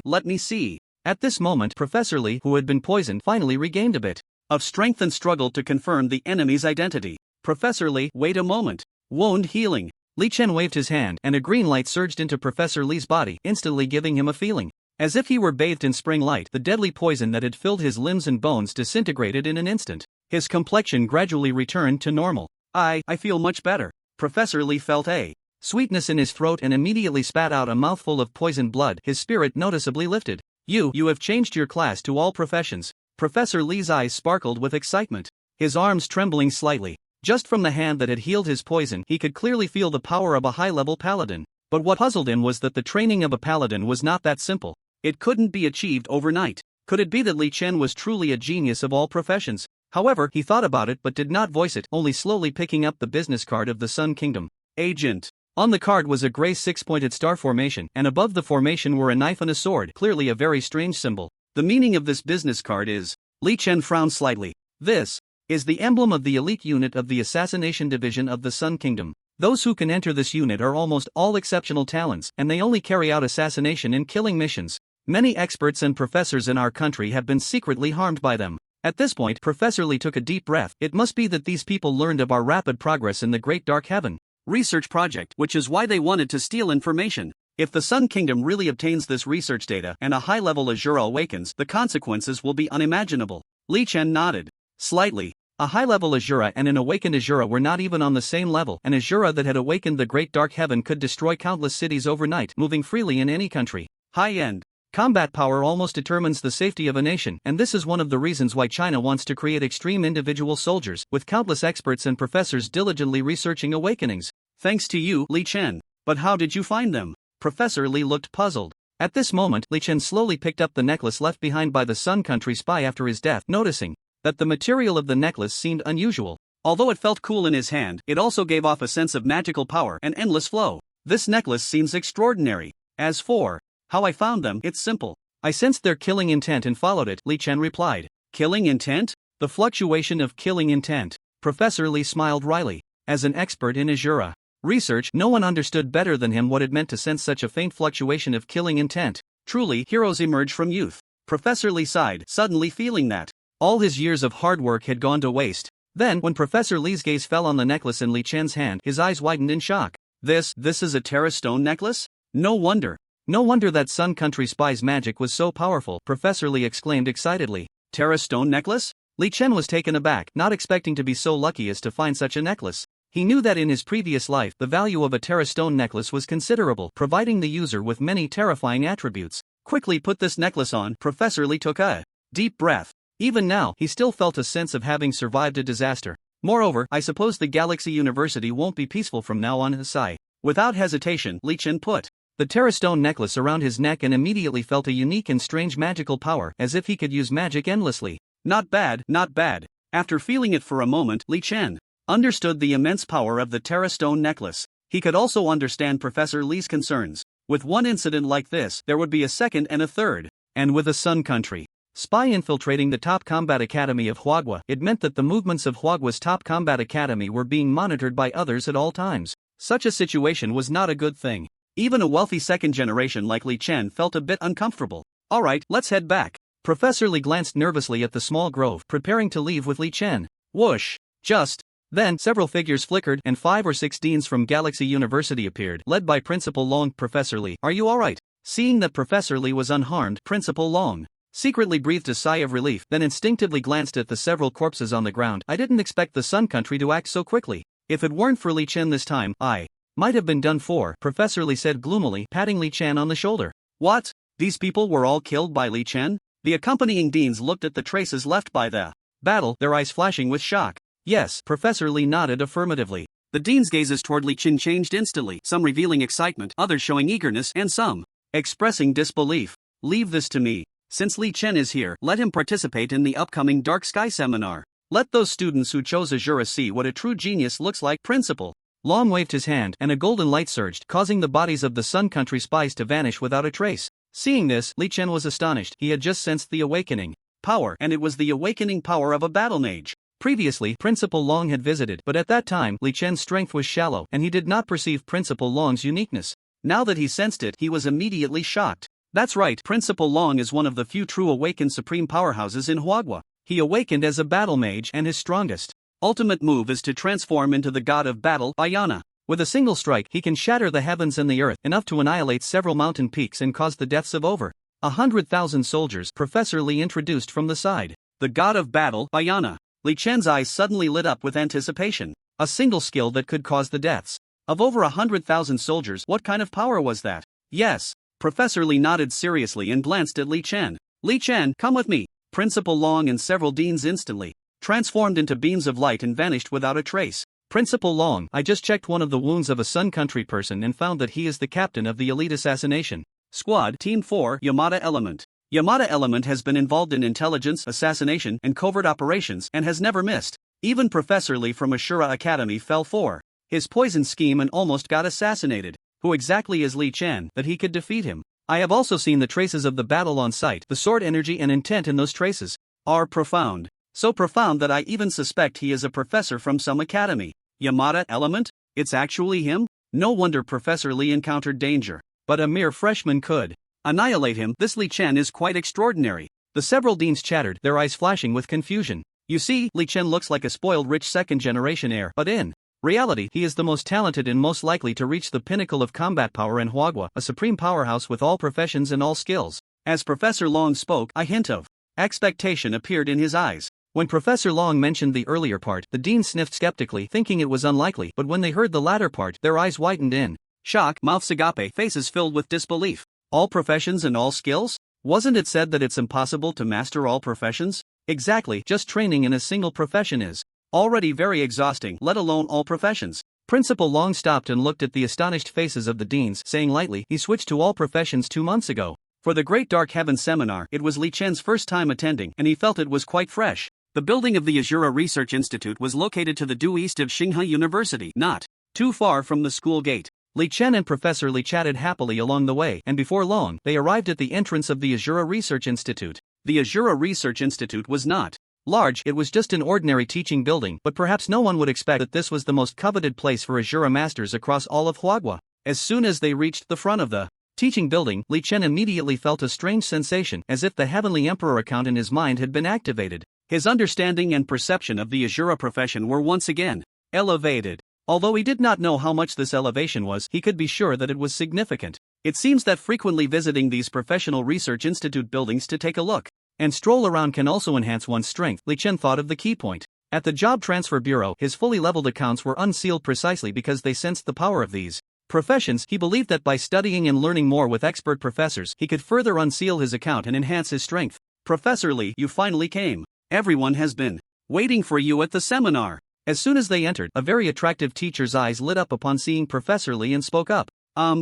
Let me see. At this moment, Professor Li, who had been poisoned, finally regained a bit of strength and struggled to confirm the enemy's identity. Professor Li, wait a moment. Wound healing. Li Chen waved his hand, and a green light surged into Professor Li's body, instantly giving him a feeling as if he were bathed in spring light. The deadly poison that had filled his limbs and bones disintegrated in an instant. His complexion gradually returned to normal. I feel much better. Professor Li felt a sweetness in his throat and immediately spat out a mouthful of poisoned blood. His spirit noticeably lifted. You have changed your class to all professions. Professor Li's eyes sparkled with excitement, his arms trembling slightly. Just from the hand that had healed his poison, he could clearly feel the power of a high-level paladin. But what puzzled him was that the training of a paladin was not that simple. It couldn't be achieved overnight. Could it be that Li Chen was truly a genius of all professions? However, he thought about it but did not voice it, only slowly picking up the business card of the Sun Kingdom. Agent. On the card was a gray six-pointed star formation, and above the formation were a knife and a sword, clearly a very strange symbol. The meaning of this business card is... Li Chen frowned slightly. This is the emblem of the elite unit of the Assassination Division of the Sun Kingdom. Those who can enter this unit are almost all exceptional talents, and they only carry out assassination and killing missions. Many experts and professors in our country have been secretly harmed by them. At this point, Professor Li took a deep breath. It must be that these people learned of our rapid progress in the Great Dark Heaven research project, which is why they wanted to steal information. If the Sun Kingdom really obtains this research data and a high-level Azura awakens, the consequences will be unimaginable. Li Chen nodded slightly. A high-level Azura and an awakened Azura were not even on the same level. An Azura that had awakened the Great Dark Heaven could destroy countless cities overnight, moving freely in any country. High-end combat power almost determines the safety of a nation, and this is one of the reasons why China wants to create extreme individual soldiers, with countless experts and professors diligently researching awakenings. Thanks to you, Li Chen. But how did you find them? Professor Li looked puzzled. At this moment, Li Chen slowly picked up the necklace left behind by the Sun Country spy after his death, noticing that the material of the necklace seemed unusual. Although it felt cool in his hand, it also gave off a sense of magical power and endless flow. This necklace seems extraordinary. As for how I found them, it's simple. I sensed their killing intent and followed it, Li Chen replied. Killing intent? The fluctuation of killing intent. Professor Li smiled wryly. As an expert in Azura research, no one understood better than him what it meant to sense such a faint fluctuation of killing intent. Truly, heroes emerge from youth. Professor Li sighed, suddenly feeling that all his years of hard work had gone to waste. Then, when Professor Li's gaze fell on the necklace in Li Chen's hand, his eyes widened in shock. This is a Terra Stone necklace? No wonder that Sun Country spy's magic was so powerful, Professor Li exclaimed excitedly. Terra Stone necklace? Li Chen was taken aback, not expecting to be so lucky as to find such a necklace. He knew that in his previous life, the value of a Terra Stone necklace was considerable, providing the user with many terrifying attributes. Quickly put this necklace on. Professor Li took a deep breath. Even now, he still felt a sense of having survived a disaster. Moreover, I suppose the Galaxy University won't be peaceful from now on. Sigh. Without hesitation, Li Chen put the Terra Stone necklace around his neck and immediately felt a unique and strange magical power, as if he could use magic endlessly. Not bad, not bad. After feeling it for a moment, Li Chen understood the immense power of the Terra Stone necklace. He could also understand Professor Li's concerns. With one incident like this, there would be a second and a third. And with a Sun Country spy infiltrating the top combat academy of Huagua. It meant that the movements of Huagua's top combat academy were being monitored by others at all times. Such a situation was not a good thing. Even a wealthy second generation like Li Chen felt a bit uncomfortable. Alright, let's head back. Professor Li glanced nervously at the small grove, preparing to leave with Li Chen. Whoosh! Just then, several figures flickered and 5 or 6 deans from Galaxy University appeared, led by Principal Long. Professor Li, are you alright? Seeing that Professor Li was unharmed, Principal Long secretly breathed a sigh of relief, then instinctively glanced at the several corpses on the ground. I didn't expect the Sun Country to act so quickly. If it weren't for Li Chen this time, I might have been done for, Professor Li said gloomily, patting Li Chen on the shoulder. What? These people were all killed by Li Chen? The accompanying deans looked at the traces left by the battle, their eyes flashing with shock. Yes, Professor Li nodded affirmatively. The dean's gazes toward Li Chen changed instantly, some revealing excitement, others showing eagerness, and some expressing disbelief. Leave this to me. Since Li Chen is here, let him participate in the upcoming Dark Sky Seminar. Let those students who chose Azura see what a true genius looks like. Principal Long waved his hand, and a golden light surged, causing the bodies of the Sun Country spies to vanish without a trace. Seeing this, Li Chen was astonished. He had just sensed the awakening power, and it was the awakening power of a battle mage. Previously, Principal Long had visited, but at that time, Li Chen's strength was shallow, and he did not perceive Principal Long's uniqueness. Now that he sensed it, he was immediately shocked. That's right, Principal Long is one of the few true awakened supreme powerhouses in Huagua. He awakened as a battle mage, and his strongest ultimate move is to transform into the god of battle, Ayana. With a single strike, he can shatter the heavens and the earth, enough to annihilate several mountain peaks and cause the deaths of over 100,000 soldiers. Professor Li introduced from the side. The god of battle, Ayana. Li Chen's eyes suddenly lit up with anticipation. A single skill that could cause the deaths of over 100,000 soldiers. What kind of power was that? Yes. Professor Li nodded seriously and glanced at Li Chen. Li Chen, come with me. Principal Long and several deans instantly transformed into beams of light and vanished without a trace. Principal Long, I just checked one of the wounds of a Sun Country person and found that he is the captain of the elite assassination squad, Team 4, Yamada Element. Yamada Element has been involved in intelligence, assassination, and covert operations and has never missed. Even Professor Li from Ashura Academy fell for his poison scheme and almost got assassinated. Who exactly is Li Chen, that he could defeat him? I have also seen the traces of the battle on site. The sword energy and intent in those traces are profound. So profound that I even suspect he is a professor from some academy. Yamada Element? It's actually him? No wonder Professor Li encountered danger. But a mere freshman could annihilate him. This Li Chen is quite extraordinary. The several deans chattered, their eyes flashing with confusion. You see, Li Chen looks like a spoiled rich second-generation heir, but in reality, he is the most talented and most likely to reach the pinnacle of combat power in Huagua, a supreme powerhouse with all professions and all skills. As Professor Long spoke, a hint of expectation appeared in his eyes. When Professor Long mentioned the earlier part, the dean sniffed skeptically, thinking it was unlikely, but when they heard the latter part, their eyes widened in shock, mouths agape, faces filled with disbelief. All professions and all skills? Wasn't it said that it's impossible to master all professions? Exactly, just training in a single profession is already very exhausting, let alone all professions. Principal Long stopped and looked at the astonished faces of the deans, saying lightly, he switched to all professions 2 months ago. For the Great Dark Heaven Seminar, it was Li Chen's first time attending, and he felt it was quite fresh. The building of the Azura Research Institute was located to the due east of Xinghai University, not too far from the school gate. Li Chen and Professor Li chatted happily along the way, and before long, they arrived at the entrance of the Azura Research Institute. The Azura Research Institute was not large, it was just an ordinary teaching building, but perhaps no one would expect that this was the most coveted place for Azura masters across all of Huagua. As soon as they reached the front of the teaching building, Li Chen immediately felt a strange sensation, as if the Heavenly Emperor account in his mind had been activated. His understanding and perception of the Azura profession were once again elevated. Although he did not know how much this elevation was, he could be sure that it was significant. It seems that frequently visiting these professional research institute buildings to take a look and stroll around can also enhance one's strength. Li Chen thought of the key point. At the Job Transfer Bureau, his fully leveled accounts were unsealed precisely because they sensed the power of these professions. He believed that by studying and learning more with expert professors, he could further unseal his account and enhance his strength. Professor Li, you finally came. Everyone has been waiting for you at the seminar. As soon as they entered, a very attractive teacher's eyes lit up upon seeing Professor Li and spoke up.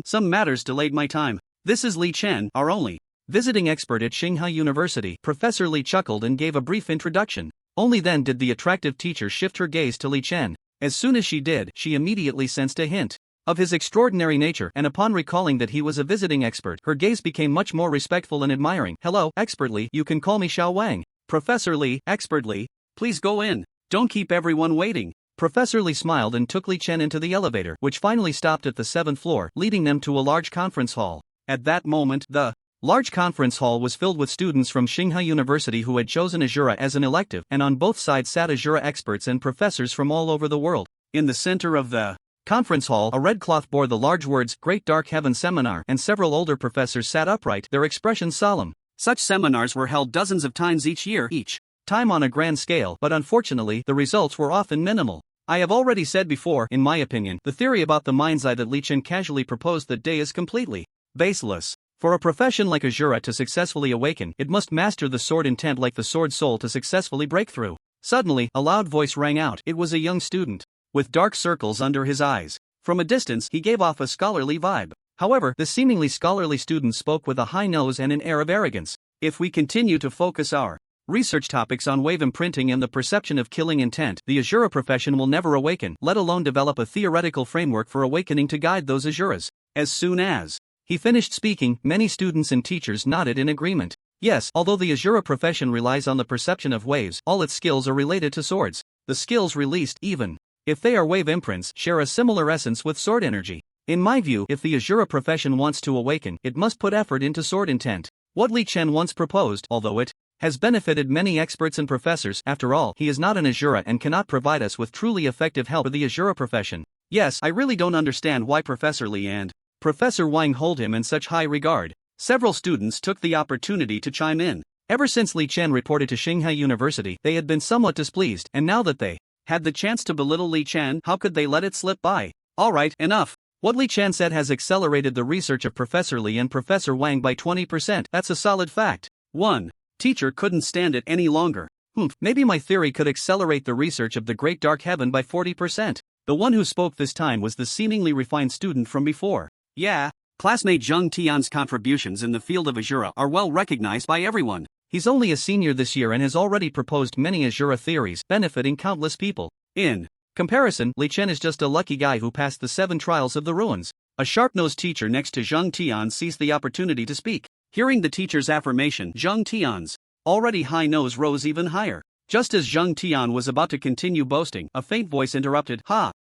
Some matters delayed my time. This is Li Chen, our only visiting expert at Xinghai University. Professor Li chuckled and gave a brief introduction. Only then did the attractive teacher shift her gaze to Li Chen. As soon as she did, she immediately sensed a hint of his extraordinary nature, and upon recalling that he was a visiting expert, her gaze became much more respectful and admiring. "Hello, Expert Lee, you can call me Xiao Wang." "Professor Lee, Expert Lee, please go in. Don't keep everyone waiting." Professor Lee smiled and took Li Chen into the elevator, which finally stopped at the 7th floor, leading them to a large conference hall. At that moment, the large conference hall was filled with students from Tsinghua University who had chosen Azura as an elective, and on both sides sat Azura experts and professors from all over the world. In the center of the conference hall, a red cloth bore the large words, "Great Dark Heaven Seminar," and several older professors sat upright, their expressions solemn. Such seminars were held dozens of times each year, each time on a grand scale, but unfortunately, the results were often minimal. I have already said before, in my opinion, the theory about the mind's eye that Li Chen casually proposed that day is completely baseless. For a profession like Azura to successfully awaken, it must master the sword intent like the sword soul to successfully break through. Suddenly, a loud voice rang out. It was a young student, with dark circles under his eyes. From a distance, he gave off a scholarly vibe. However, the seemingly scholarly student spoke with a high nose and an air of arrogance. "If we continue to focus our research topics on wave imprinting and the perception of killing intent, the Azura profession will never awaken, let alone develop a theoretical framework for awakening to guide those Azuras." As soon as he finished speaking, many students and teachers nodded in agreement. Yes, although the Azura profession relies on the perception of waves, all its skills are related to swords. The skills released, even if they are wave imprints, share a similar essence with sword energy. In my view, if the Azura profession wants to awaken, it must put effort into sword intent. What Li Chen once proposed, although it has benefited many experts and professors, after all, he is not an Azura and cannot provide us with truly effective help for the Azura profession. Yes, I really don't understand why Professor Li and Professor Wang hold him in such high regard. Several students took the opportunity to chime in. Ever since Li Chen reported to Tsinghua University, they had been somewhat displeased, and now that they had the chance to belittle Li Chen, how could they let it slip by? Alright, enough. What Li Chen said has accelerated the research of Professor Li and Professor Wang by 20%, that's a solid fact. 1. Teacher couldn't stand it any longer. Maybe my theory could accelerate the research of the Great Dark Heaven by 40%. The one who spoke this time was the seemingly refined student from before. Yeah, classmate Zheng Tian's contributions in the field of Azura are well recognized by everyone. He's only a senior this year and has already proposed many Azura theories, benefiting countless people. In comparison, Li Chen is just a lucky guy who passed the 7 trials of the ruins. A sharp-nosed teacher next to Zheng Tian seized the opportunity to speak. Hearing the teacher's affirmation, Zheng Tian's already high nose rose even higher. Just as Zheng Tian was about to continue boasting, a faint voice interrupted.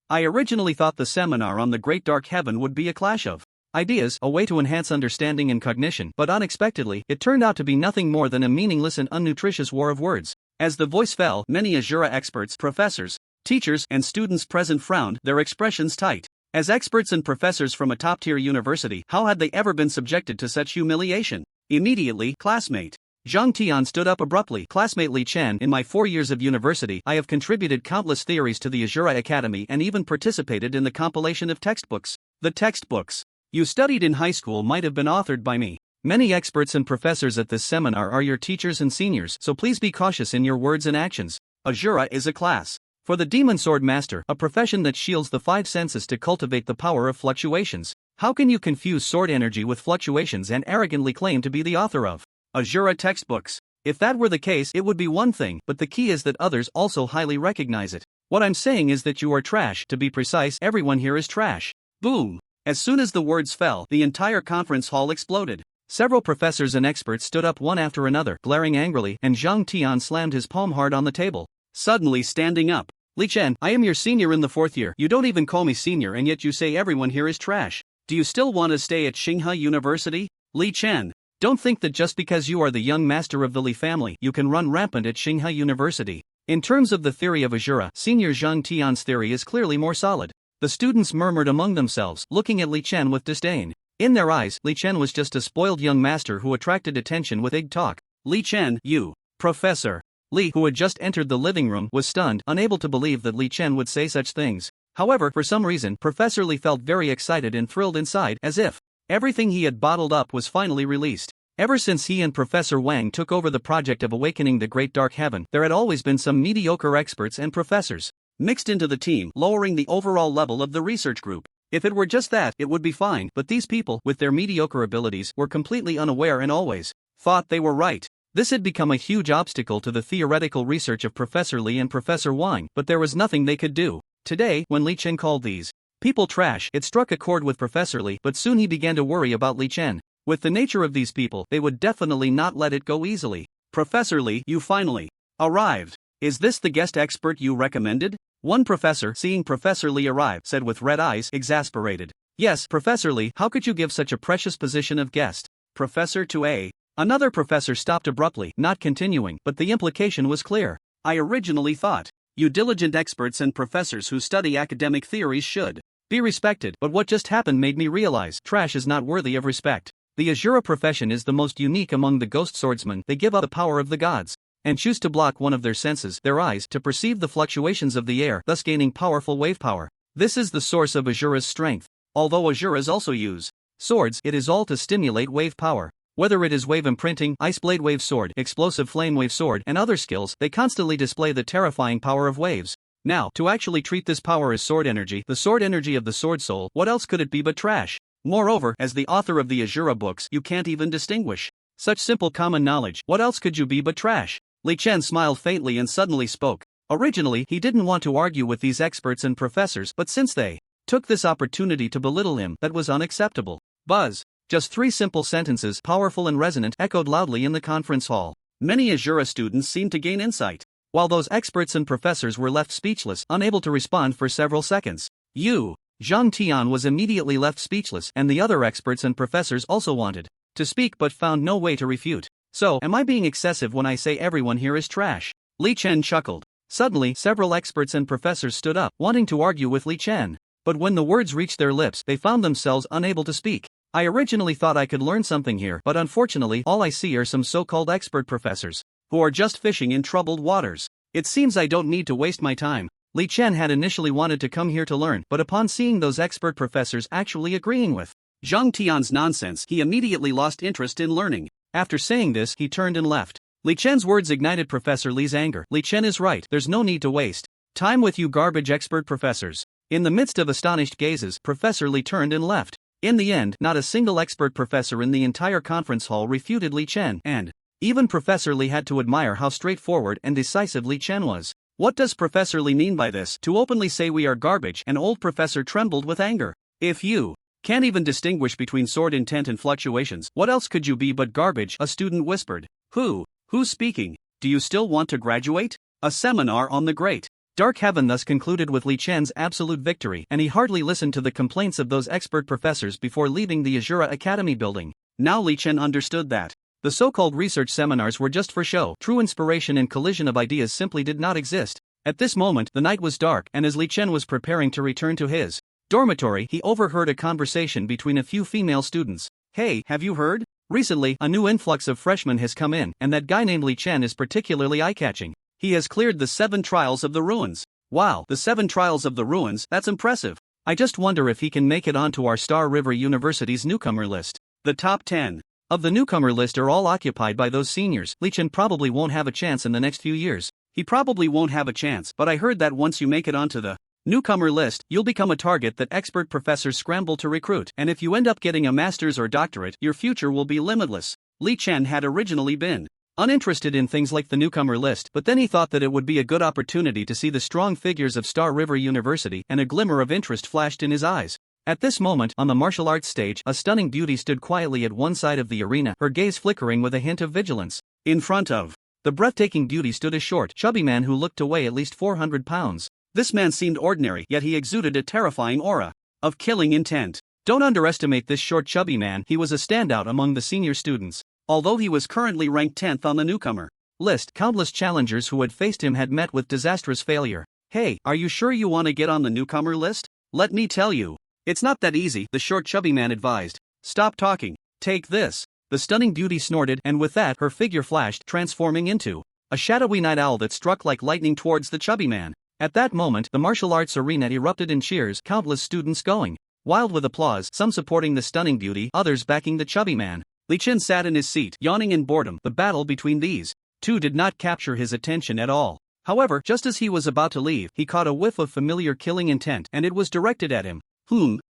I originally thought the seminar on the Great Dark Heaven would be a clash of ideas, a way to enhance understanding and cognition, but unexpectedly, it turned out to be nothing more than a meaningless and unnutritious war of words. As the voice fell, many Azura experts, professors, teachers, and students present frowned, their expressions tight. As experts and professors from a top-tier university, how had they ever been subjected to such humiliation? Immediately, classmate Zheng Tian stood up abruptly. Classmate Li Chen, in my 4 years of university, I have contributed countless theories to the Azura Academy and even participated in the compilation of textbooks. The textbooks you studied in high school might have been authored by me. Many experts and professors at this seminar are your teachers and seniors, so please be cautious in your words and actions. Azura is a class for the Demon Sword Master, a profession that shields the 5 senses to cultivate the power of fluctuations. How can you confuse sword energy with fluctuations and arrogantly claim to be the author of Azura textbooks? If that were the case, it would be one thing, but the key is that others also highly recognize it. What I'm saying is that you are trash. To be precise, everyone here is trash. Boom! As soon as the words fell, the entire conference hall exploded. Several professors and experts stood up one after another, glaring angrily, and Zheng Tian slammed his palm hard on the table. Suddenly standing up. Li Chen, I am your senior in the 4th year. You don't even call me senior and yet you say everyone here is trash. Do you still want to stay at Tsinghua University? Li Chen, don't think that just because you are the young master of the Li family, you can run rampant at Tsinghua University. In terms of the theory of Azura, senior Zheng Tian's theory is clearly more solid. The students murmured among themselves, looking at Li Chen with disdain. In their eyes, Li Chen was just a spoiled young master who attracted attention with egg talk. Li Chen, you, Professor Li, who had just entered the living room, was stunned, unable to believe that Li Chen would say such things. However, for some reason, Professor Li felt very excited and thrilled inside, as if everything he had bottled up was finally released. Ever since he and Professor Wang took over the project of awakening the Great Dark Heaven, there had always been some mediocre experts and professors mixed into the team, lowering the overall level of the research group. If it were just that, it would be fine, but these people, with their mediocre abilities, were completely unaware and always thought they were right. This had become a huge obstacle to the theoretical research of Professor Li and Professor Wang, but there was nothing they could do. Today, when Li Chen called these People trash. It struck a chord with Professor Lee, but soon he began to worry about Li Chen. With the nature of these people, they would definitely not let it go easily. Professor Lee, you finally arrived. Is this the guest expert you recommended? One professor, seeing Professor Lee arrive, said with red eyes, exasperated. Yes, Professor Lee, how could you give such a precious position of guest? Professor to A. Another professor stopped abruptly, not continuing, but the implication was clear. I originally thought, you diligent experts and professors who study academic theories should be respected, but what just happened made me realize trash is not worthy of respect. The Asura profession is the most unique among the ghost swordsmen. They give up the power of the gods and choose to block one of their senses, their eyes, to perceive the fluctuations of the air, thus gaining powerful wave power. This is the source of Asura's strength. Although Asuras also use swords, it is all to stimulate wave power. Whether it is wave imprinting, ice blade wave sword, explosive flame wave sword, and other skills, they constantly display the terrifying power of waves. Now, to actually treat this power as sword energy, the sword energy of the sword soul, what else could it be but trash? Moreover, as the author of the Asura books, you can't even distinguish such simple common knowledge. What else could you be but trash? Li Chen smiled faintly and suddenly spoke. Originally, he didn't want to argue with these experts and professors, but since they took this opportunity to belittle him, that was unacceptable. Buzz. Just 3 simple sentences, powerful and resonant, echoed loudly in the conference hall. Many Asura students seemed to gain insight, while those experts and professors were left speechless, unable to respond for several seconds. Zhang Tian was immediately left speechless, and the other experts and professors also wanted to speak but found no way to refute. So, am I being excessive when I say everyone here is trash? Li Chen chuckled. Suddenly, several experts and professors stood up, wanting to argue with Li Chen. But when the words reached their lips, they found themselves unable to speak. I originally thought I could learn something here, but unfortunately, all I see are some so-called expert professors who are just fishing in troubled waters. It seems I don't need to waste my time. Li Chen had initially wanted to come here to learn, but upon seeing those expert professors actually agreeing with Zhang Tian's nonsense, he immediately lost interest in learning. After saying this, he turned and left. Li Chen's words ignited Professor Li's anger. Li Chen is right, there's no need to waste time with you garbage expert professors. In the midst of astonished gazes, Professor Li turned and left. In the end, not a single expert professor in the entire conference hall refuted Li Chen, and even Professor Li had to admire how straightforward and decisive Li Chen was. What does Professor Li mean by this? To openly say we are garbage? An old professor trembled with anger. If you can't even distinguish between sword intent and fluctuations, what else could you be but garbage? A student whispered. Who's speaking? Do you still want to graduate? A seminar on the great Dark Heaven thus concluded with Li Chen's absolute victory, and he hardly listened to the complaints of those expert professors before leaving the Asura Academy building. Now Li Chen understood that the so-called research seminars were just for show. True inspiration and collision of ideas simply did not exist. At this moment, the night was dark, and as Li Chen was preparing to return to his dormitory, he overheard a conversation between a few female students. Hey, have you heard? Recently, a new influx of freshmen has come in, and that guy named Li Chen is particularly eye-catching. He has cleared the 7 trials of the ruins. Wow, the 7 trials of the ruins, that's impressive. I just wonder if he can make it onto our Star River University's newcomer list. The top 10 of the newcomer list are all occupied by those seniors. Li Chen probably won't have a chance in the next few years. He probably won't have a chance, but I heard that once you make it onto the newcomer list, you'll become a target that expert professors scramble to recruit, and if you end up getting a master's or doctorate, your future will be limitless. Li Chen had originally been uninterested in things like the newcomer list, but then he thought that it would be a good opportunity to see the strong figures of Star River University, and a glimmer of interest flashed in his eyes. At this moment, on the martial arts stage, a stunning beauty stood quietly at one side of the arena, her gaze flickering with a hint of vigilance. In front of the breathtaking beauty stood a short, chubby man who looked to weigh at least 400 pounds. This man seemed ordinary, yet he exuded a terrifying aura of killing intent. Don't underestimate this short chubby man, he was a standout among the senior students. Although he was currently ranked 10th on the newcomer list, countless challengers who had faced him had met with disastrous failure. Hey, are you sure you want to get on the newcomer list? Let me tell you, it's not that easy, the short chubby man advised. Stop talking. Take this. The stunning beauty snorted, and with that, her figure flashed, transforming into a shadowy night owl that struck like lightning towards the chubby man. At that moment, the martial arts arena erupted in cheers, countless students going wild with applause, some supporting the stunning beauty, others backing the chubby man. Li Chen sat in his seat, yawning in boredom. The battle between these two did not capture his attention at all. However, just as he was about to leave, he caught a whiff of familiar killing intent, and it was directed at him.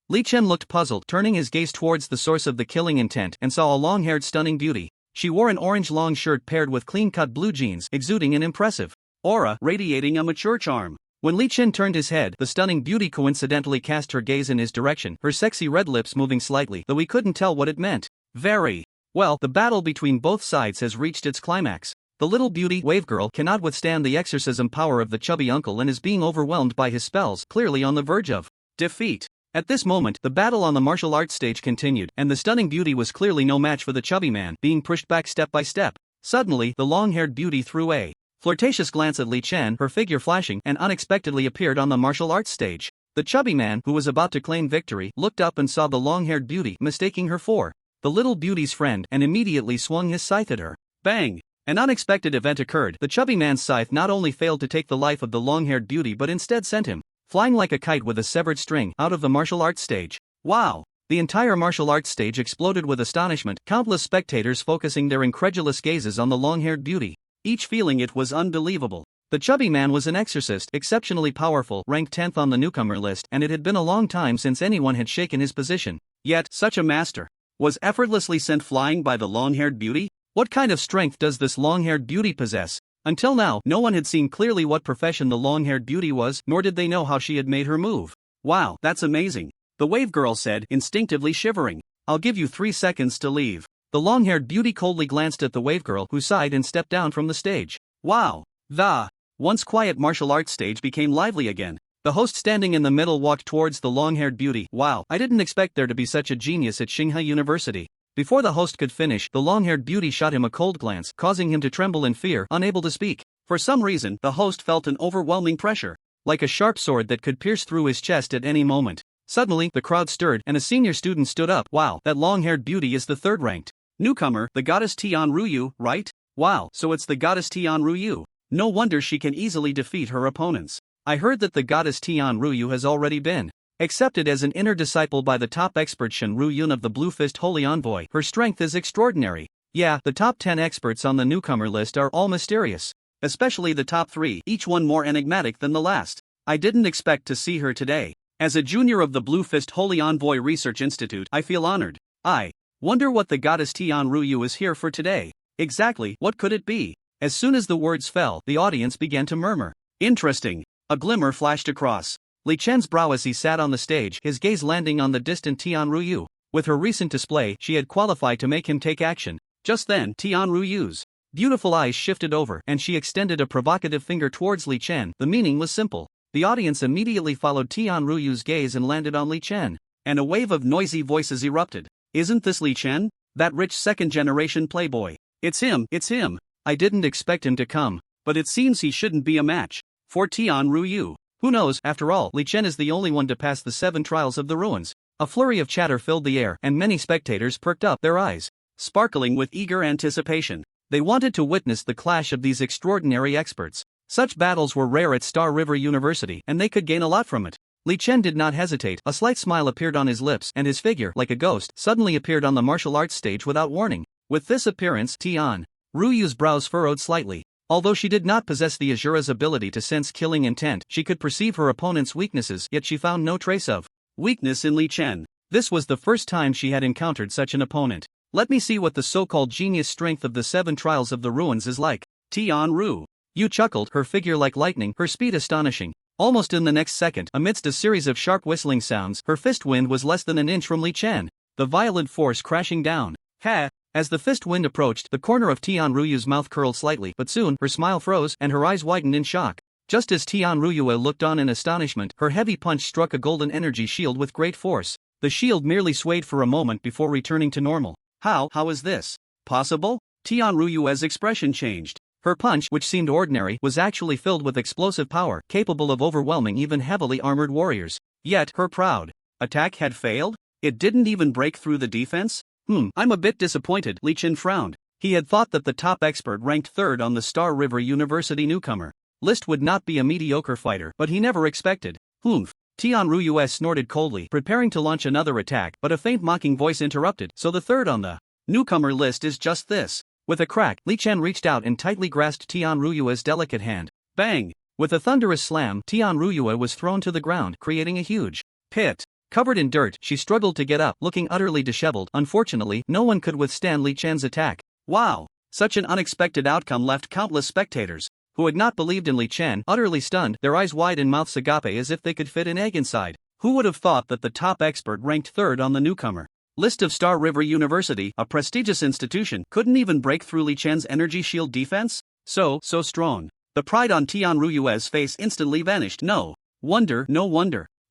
Li Chen looked puzzled, turning his gaze towards the source of the killing intent, and saw a long-haired stunning beauty. She wore an orange long shirt paired with clean-cut blue jeans, exuding an impressive aura, radiating a mature charm. When Li Chen turned his head, the stunning beauty coincidentally cast her gaze in his direction, her sexy red lips moving slightly, though he couldn't tell what it meant. Very well, the battle between both sides has reached its climax. The little beauty wave girl cannot withstand the exorcism power of the chubby uncle and is being overwhelmed by his spells, clearly on the verge of defeat. At this moment, the battle on the martial arts stage continued, and the stunning beauty was clearly no match for the chubby man, being pushed back step by step. Suddenly, the long-haired beauty threw a flirtatious glance at Li Chen, her figure flashing, and unexpectedly appeared on the martial arts stage. The chubby man, who was about to claim victory, looked up and saw the long-haired beauty, mistaking her for the little beauty's friend, and immediately swung his scythe at her. Bang! An unexpected event occurred. The chubby man's scythe not only failed to take the life of the long-haired beauty but instead sent him flying like a kite with a severed string out of the martial arts stage. Wow! The entire martial arts stage exploded with astonishment, countless spectators focusing their incredulous gazes on the long-haired beauty, each feeling it was unbelievable. The chubby man was an exorcist, exceptionally powerful, ranked 10th on the newcomer list, and it had been a long time since anyone had shaken his position. Yet, such a master was effortlessly sent flying by the long-haired beauty? What kind of strength does this long-haired beauty possess? Until now, no one had seen clearly what profession the long-haired beauty was, nor did they know how she had made her move. Wow, that's amazing, the wave girl said, instinctively shivering. I'll give you 3 seconds to leave. The long-haired beauty coldly glanced at the wave girl, who sighed and stepped down from the stage. Wow! The once quiet martial arts stage became lively again. The host standing in the middle walked towards the long-haired beauty. Wow, I didn't expect there to be such a genius at Tsinghua University. Before the host could finish, the long-haired beauty shot him a cold glance, causing him to tremble in fear, unable to speak. For some reason, the host felt an overwhelming pressure, like a sharp sword that could pierce through his chest at any moment. Suddenly, the crowd stirred, and a senior student stood up. Wow, that long-haired beauty is the third-ranked newcomer, the goddess Tian Ruyu, right? Wow, so it's the goddess Tian Ruyu. No wonder she can easily defeat her opponents. I heard that the goddess Tian Ruyu has already been accepted as an inner disciple by the top expert Shen Ruyun of the Blue Fist Holy Envoy. Her strength is extraordinary. Yeah, the top 10 experts on the newcomer list are all mysterious. Especially the top 3, each one more enigmatic than the last. I didn't expect to see her today. As a junior of the Blue Fist Holy Envoy Research Institute, I feel honored. I wonder what the goddess Tian Ruyu is here for today. Exactly, what could it be? As soon as the words fell, the audience began to murmur. Interesting. A glimmer flashed across Li Chen's brow as he sat on the stage, his gaze landing on the distant Tian Ruyu. With her recent display, she had qualified to make him take action. Just then, Tian Ruyu's beautiful eyes shifted over, and she extended a provocative finger towards Li Chen. The meaning was simple. The audience immediately followed Tian Ruyu's gaze and landed on Li Chen, and a wave of noisy voices erupted. Isn't this Li Chen? That rich second-generation playboy. It's him, it's him. I didn't expect him to come, but it seems he shouldn't be a match for Tian Ruyu. Who knows, after all, Li Chen is the only one to pass the 7 trials of the ruins. A flurry of chatter filled the air, and many spectators perked up their eyes, sparkling with eager anticipation. They wanted to witness the clash of these extraordinary experts. Such battles were rare at Star River University, and they could gain a lot from it. Li Chen did not hesitate. A slight smile appeared on his lips, and his figure, like a ghost, suddenly appeared on the martial arts stage without warning. With this appearance, Tian Ruyu's brows furrowed slightly. Although she did not possess the Azura's ability to sense killing intent, she could perceive her opponent's weaknesses, yet she found no trace of weakness in Li Chen. This was the first time she had encountered such an opponent. Let me see what the so-called genius strength of the 7 trials of the ruins is like. Tian Ru Yu chuckled, her figure like lightning, her speed astonishing. Almost in the next second, amidst a series of sharp whistling sounds, her fist wind was less than an inch from Li Chen, the violent force crashing down. Ha! As the fist wind approached, the corner of Tian Ruyu's mouth curled slightly, but soon, her smile froze, and her eyes widened in shock. Just as Tian Ruyu looked on in astonishment, her heavy punch struck a golden energy shield with great force. The shield merely swayed for a moment before returning to normal. How is this possible? Tian Ruyu's expression changed. Her punch, which seemed ordinary, was actually filled with explosive power, capable of overwhelming even heavily armored warriors. Yet, her proud attack had failed? It didn't even break through the defense? I'm a bit disappointed, Li Chen frowned. He had thought that the top expert ranked 3rd on the Star River University newcomer list would not be a mediocre fighter, but he never expected. Tian Ruyu snorted coldly, preparing to launch another attack, but a faint mocking voice interrupted. So the 3rd on the newcomer list is just this. With a crack, Li Chen reached out and tightly grasped Tian Ruyu's delicate hand. Bang! With a thunderous slam, Tian Ruyu was thrown to the ground, creating a huge pit. Covered in dirt, she struggled to get up, looking utterly disheveled. Unfortunately, no one could withstand Li Chen's attack. Wow! Such an unexpected outcome left countless spectators who had not believed in Li Chen, utterly stunned, their eyes wide and mouths agape as if they could fit an egg inside. Who would have thought that the top expert ranked third on the newcomer list of Star River University, a prestigious institution, couldn't even break through Li Chen's energy shield defense? So strong. The pride on Tian Ruyue's face instantly vanished. No wonder.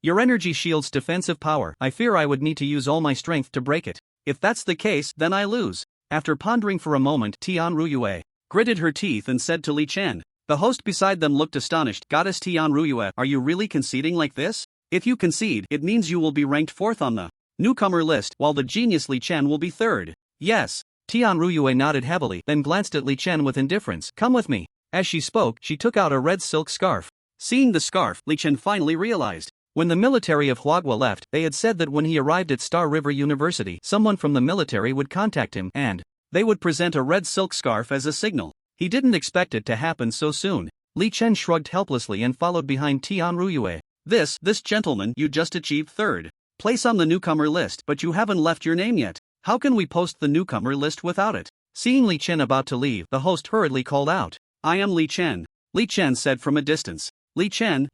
Your energy shield's defensive power, I fear I would need to use all my strength to break it. If that's the case, then I lose. After pondering for a moment, Tian Ruyue gritted her teeth and said to Li Chen. The host beside them looked astonished. Goddess Tian Ruyue, are you really conceding like this? If you concede, it means you will be ranked fourth on the newcomer list, while the genius Li Chen will be third. Yes. Tian Ruyue nodded heavily, then glanced at Li Chen with indifference. Come with me. As she spoke, she took out a red silk scarf. Seeing the scarf, Li Chen finally realized. When the military of Huagua left, they had said that when he arrived at Star River University, someone from the military would contact him and they would present a red silk scarf as a signal. He didn't expect it to happen so soon. Li Chen shrugged helplessly and followed behind Tian Ruyue. This gentleman, you just achieved third place on the newcomer list, but you haven't left your name yet. How can we post the newcomer list without it? Seeing Li Chen about to leave, the host hurriedly called out. I am Li Chen. Li Chen said from a distance. Li Chen.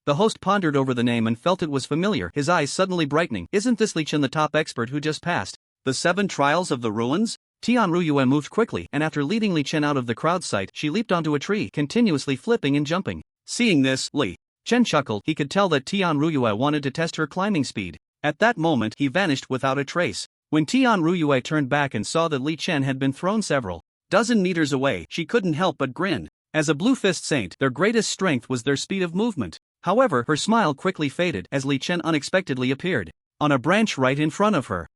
The host pondered over the name and felt it was familiar, his eyes suddenly brightening. Isn't this Li Chen, the top expert who just passed the 7 trials of the ruins? Tian Ruyue moved quickly, and after leading Li Chen out of the crowd sight, she leaped onto a tree, continuously flipping and jumping. Seeing this, Li Chen chuckled. He could tell that Tian Ruyue wanted to test her climbing speed. At that moment, he vanished without a trace. When Tian Ruyue turned back and saw that Li Chen had been thrown several dozen meters away, she couldn't help but grin. As a Blue Fist Saint, their greatest strength was their speed of movement. However, her smile quickly faded as Li Chen unexpectedly appeared on a branch right in front of her.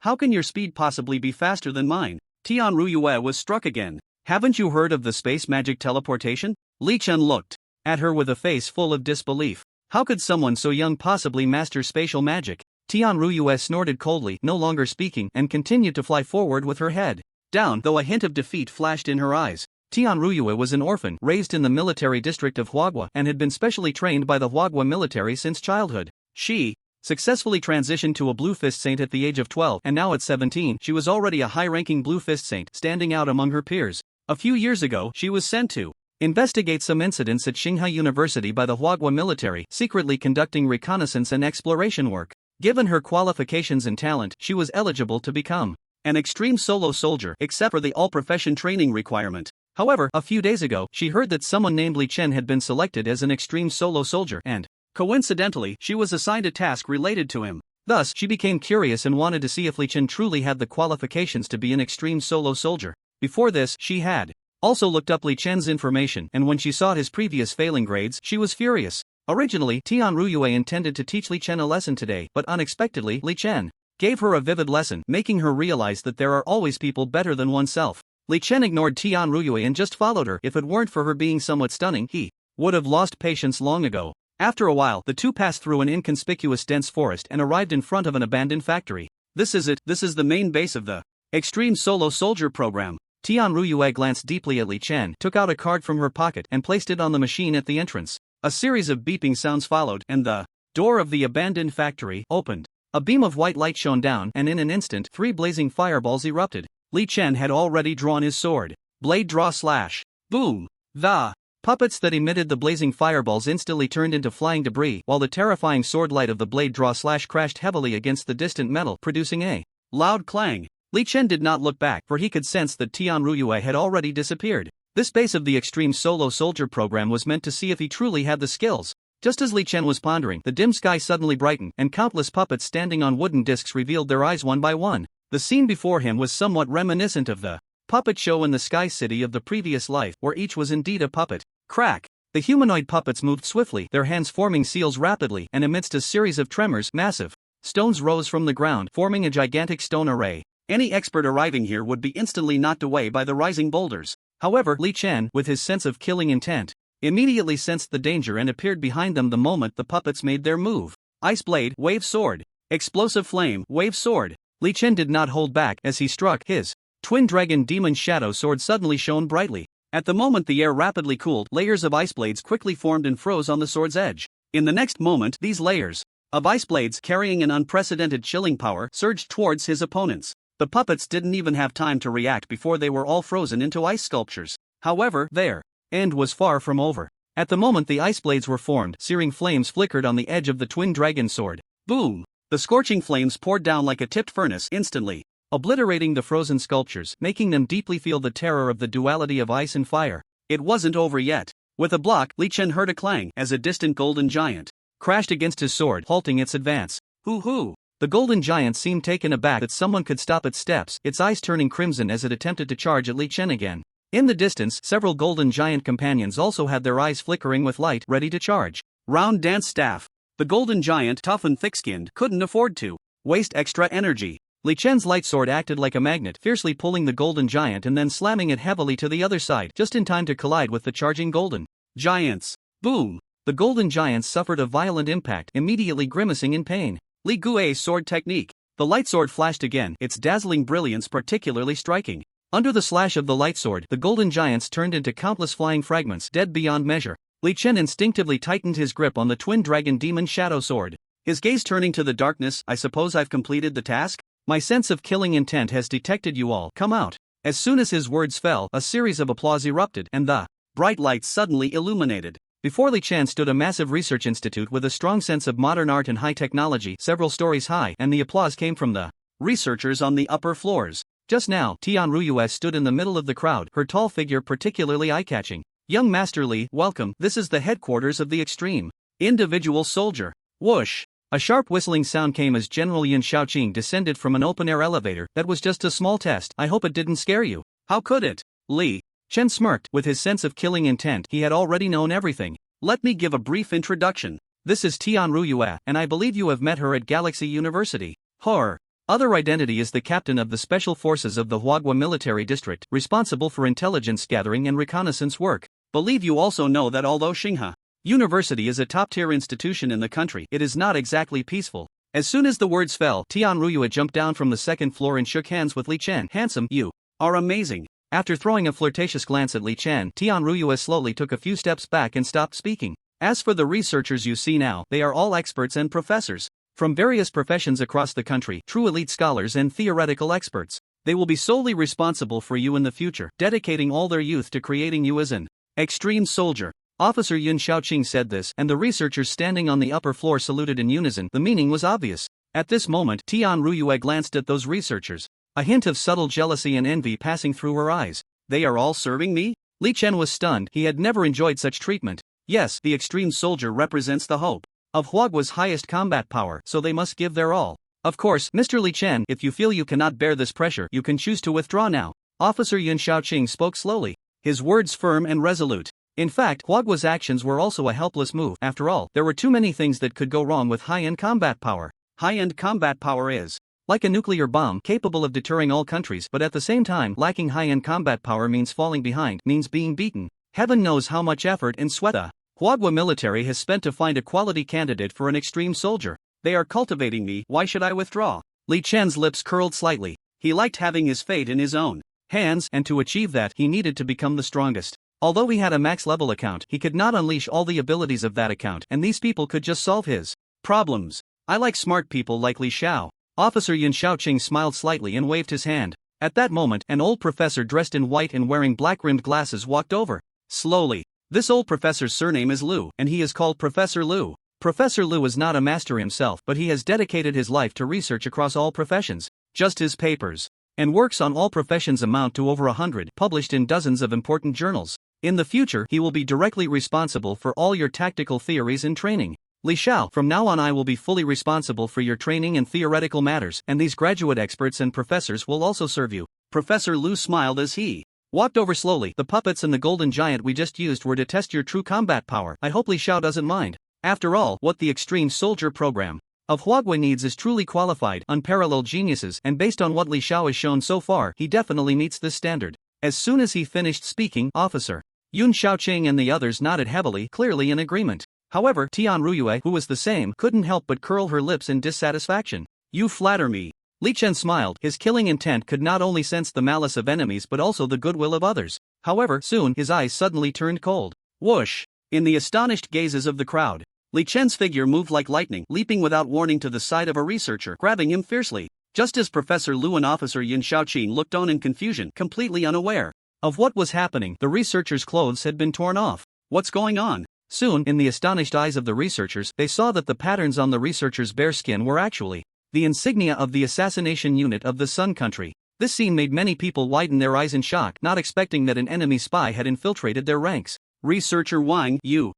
How can your speed possibly be faster than mine? Tian Ruyue was struck again. Haven't you heard of the space magic teleportation? Li Chen looked at her with a face full of disbelief. How could someone so young possibly master spatial magic? Tian Ruyue snorted coldly, no longer speaking, and continued to fly forward with her head down, though a hint of defeat flashed in her eyes. Tian Ruyue was an orphan, raised in the military district of Huagua, and had been specially trained by the Huagua military since childhood. She successfully transitioned to a Blue Fist Saint at the age of 12, and now at 17, she was already a high-ranking Blue Fist Saint, standing out among her peers. A few years ago, she was sent to investigate some incidents at Tsinghua University by the Huagua military, secretly conducting reconnaissance and exploration work. Given her qualifications and talent, she was eligible to become an extreme solo soldier, except for the all-profession training requirement. However, a few days ago, she heard that someone named Li Chen had been selected as an extreme solo soldier, and coincidentally, she was assigned a task related to him. Thus, she became curious and wanted to see if Li Chen truly had the qualifications to be an extreme solo soldier. Before this, she had also looked up Li Chen's information, and when she saw his previous failing grades, she was furious. Originally, Tian Ruyue intended to teach Li Chen a lesson today, but unexpectedly, Li Chen gave her a vivid lesson, making her realize that there are always people better than oneself. Li Chen ignored Tian Ruyue and just followed her. If it weren't for her being somewhat stunning, he would have lost patience long ago. After a while, the two passed through an inconspicuous dense forest and arrived in front of an abandoned factory. This is it. This is the main base of the Extreme Solo Soldier program. Tian Ruyue glanced deeply at Li Chen, took out a card from her pocket, and placed it on the machine at the entrance. A series of beeping sounds followed, and the door of the abandoned factory opened. A beam of white light shone down, and in an instant, 3 blazing fireballs erupted. Li Chen had already drawn his sword. Blade draw slash. Boom! The puppets that emitted the blazing fireballs instantly turned into flying debris, while the terrifying sword light of the blade draw slash crashed heavily against the distant metal, producing a loud clang. Li Chen did not look back, for he could sense that Tian Ruyue had already disappeared. This base of the Extreme Solo Soldier program was meant to see if he truly had the skills. Just as Li Chen was pondering, the dim sky suddenly brightened, and countless puppets standing on wooden discs revealed their eyes one by one. The scene before him was somewhat reminiscent of the puppet show in the Sky City of the previous life, where each was indeed a puppet. Crack! The humanoid puppets moved swiftly, their hands forming seals rapidly, and amidst a series of tremors, massive stones rose from the ground, forming a gigantic stone array. Any expert arriving here would be instantly knocked away by the rising boulders. However, Li Chen, with his sense of killing intent, immediately sensed the danger and appeared behind them the moment the puppets made their move. Ice blade, wave sword. Explosive flame, wave sword. Li Chen did not hold back as he struck. His twin dragon demon shadow sword suddenly shone brightly. At the moment the air rapidly cooled, layers of ice blades quickly formed and froze on the sword's edge. In the next moment, these layers of ice blades carrying an unprecedented chilling power surged towards his opponents. The puppets didn't even have time to react before they were all frozen into ice sculptures. However, their end was far from over. At the moment the ice blades were formed, searing flames flickered on the edge of the twin dragon sword. Boom! The scorching flames poured down like a tipped furnace instantly, obliterating the frozen sculptures, making them deeply feel the terror of the duality of ice and fire. It wasn't over yet. With a block, Li Chen heard a clang as a distant golden giant crashed against his sword, halting its advance. Hoo-hoo! The golden giant seemed taken aback that someone could stop its steps, its eyes turning crimson as it attempted to charge at Li Chen again. In the distance, several golden giant companions also had their eyes flickering with light, ready to charge. Round dance staff. The golden giant, tough and thick-skinned, couldn't afford to waste extra energy. Li Chen's light sword acted like a magnet, fiercely pulling the golden giant and then slamming it heavily to the other side, just in time to collide with the charging golden giants. Boom! The golden giants suffered a violent impact, immediately grimacing in pain. Li Gui's sword technique. The light sword flashed again, its dazzling brilliance particularly striking. Under the slash of the light sword, the golden giants turned into countless flying fragments, dead beyond measure. Li Chen instinctively tightened his grip on the twin dragon demon shadow sword. His gaze turning to the darkness. I suppose I've completed the task? My sense of killing intent has detected you all. Come out. As soon as his words fell, a series of applause erupted, and the bright lights suddenly illuminated. Before Li Chen stood a massive research institute with a strong sense of modern art and high technology, several stories high, and the applause came from the researchers on the upper floors. Just now, Tian Ruyue stood in the middle of the crowd, her tall figure particularly eye-catching. Young Master Li, welcome. This is the headquarters of the extreme individual soldier. Whoosh! A sharp whistling sound came as General Yin Shaoqing descended from an open-air elevator. That was just a small test. I hope it didn't scare you. How could it? Li Chen smirked. With his sense of killing intent, he had already known everything. Let me give a brief introduction. This is Tian Ruyue, and I believe you have met her at Galaxy University. Her other identity is the captain of the Special Forces of the Huagua Military District, responsible for intelligence gathering and reconnaissance work. Believe you also know that although Xinghe University is a top-tier institution in the country, it is not exactly peaceful. As soon as the words fell, Tian Ruyue jumped down from the second floor and shook hands with Li Chen. Handsome, you are amazing. After throwing a flirtatious glance at Li Chen, Tian Ruyue slowly took a few steps back and stopped speaking. As for the researchers you see now, they are all experts and professors from various professions across the country, true elite scholars and theoretical experts. They will be solely responsible for you in the future, dedicating all their youth to creating you as an extreme soldier. Officer Yun Shaoqing said this, and the researchers standing on the upper floor saluted in unison. The meaning was obvious. At this moment, Tian Ruyue glanced at those researchers, a hint of subtle jealousy and envy passing through her eyes. They are all serving me? Li Chen was stunned. He had never enjoyed such treatment. Yes, the extreme soldier represents the hope of Huagua's highest combat power, so they must give their all. Of course, Mr. Li Chen, if you feel you cannot bear this pressure, you can choose to withdraw now. Officer Yun Shaoqing spoke slowly, his words firm and resolute. In fact, Huagua's actions were also a helpless move. After all, there were too many things that could go wrong with high-end combat power. High-end combat power is like a nuclear bomb, capable of deterring all countries, but at the same time, lacking high-end combat power means falling behind, means being beaten. Heaven knows how much effort and sweat the Huagua military has spent to find a quality candidate for an extreme soldier. They are cultivating me. Why should I withdraw? Li Chen's lips curled slightly. He liked having his fate in his own hands, and to achieve that, he needed to become the strongest. Although he had a max-level account, he could not unleash all the abilities of that account, and these people could just solve his problems. I like smart people like Li Xiao. Officer Yun Shaoqing smiled slightly and waved his hand. At that moment, an old professor dressed in white and wearing black-rimmed glasses walked over. Slowly. This old professor's surname is Liu, and he is called Professor Liu. Professor Liu is not a master himself, but he has dedicated his life to research across all professions. Just his papers and works on all professions amount to over 100, published in dozens of important journals. In the future, he will be directly responsible for all your tactical theories and training. Li Xiao, from now on I will be fully responsible for your training and theoretical matters, and these graduate experts and professors will also serve you. Professor Liu smiled as he walked over slowly. The puppets and the golden giant we just used were to test your true combat power. I hope Li Xiao doesn't mind. After all, what the Extreme Soldier program of Huagua needs is truly qualified, unparalleled geniuses, and based on what Li Xiao has shown so far, he definitely meets this standard. As soon as he finished speaking, Officer Yun Shaoqing and the others nodded heavily, clearly in agreement. However, Tian Ruyue, who was the same, couldn't help but curl her lips in dissatisfaction. You flatter me. Li Chen smiled. His killing intent could not only sense the malice of enemies but also the goodwill of others. However, soon his eyes suddenly turned cold. Whoosh! In the astonished gazes of the crowd, Li Chen's figure moved like lightning, leaping without warning to the side of a researcher, grabbing him fiercely. Just as Professor Liu and Officer Yin Shaoqing looked on in confusion, completely unaware of what was happening. The researchers' clothes had been torn off. What's going on? Soon, in the astonished eyes of the researchers, they saw that the patterns on the researchers' bare skin were actually the insignia of the assassination unit of the Sun Country. This scene made many people widen their eyes in shock, not expecting that an enemy spy had infiltrated their ranks. Researcher Wang Yu,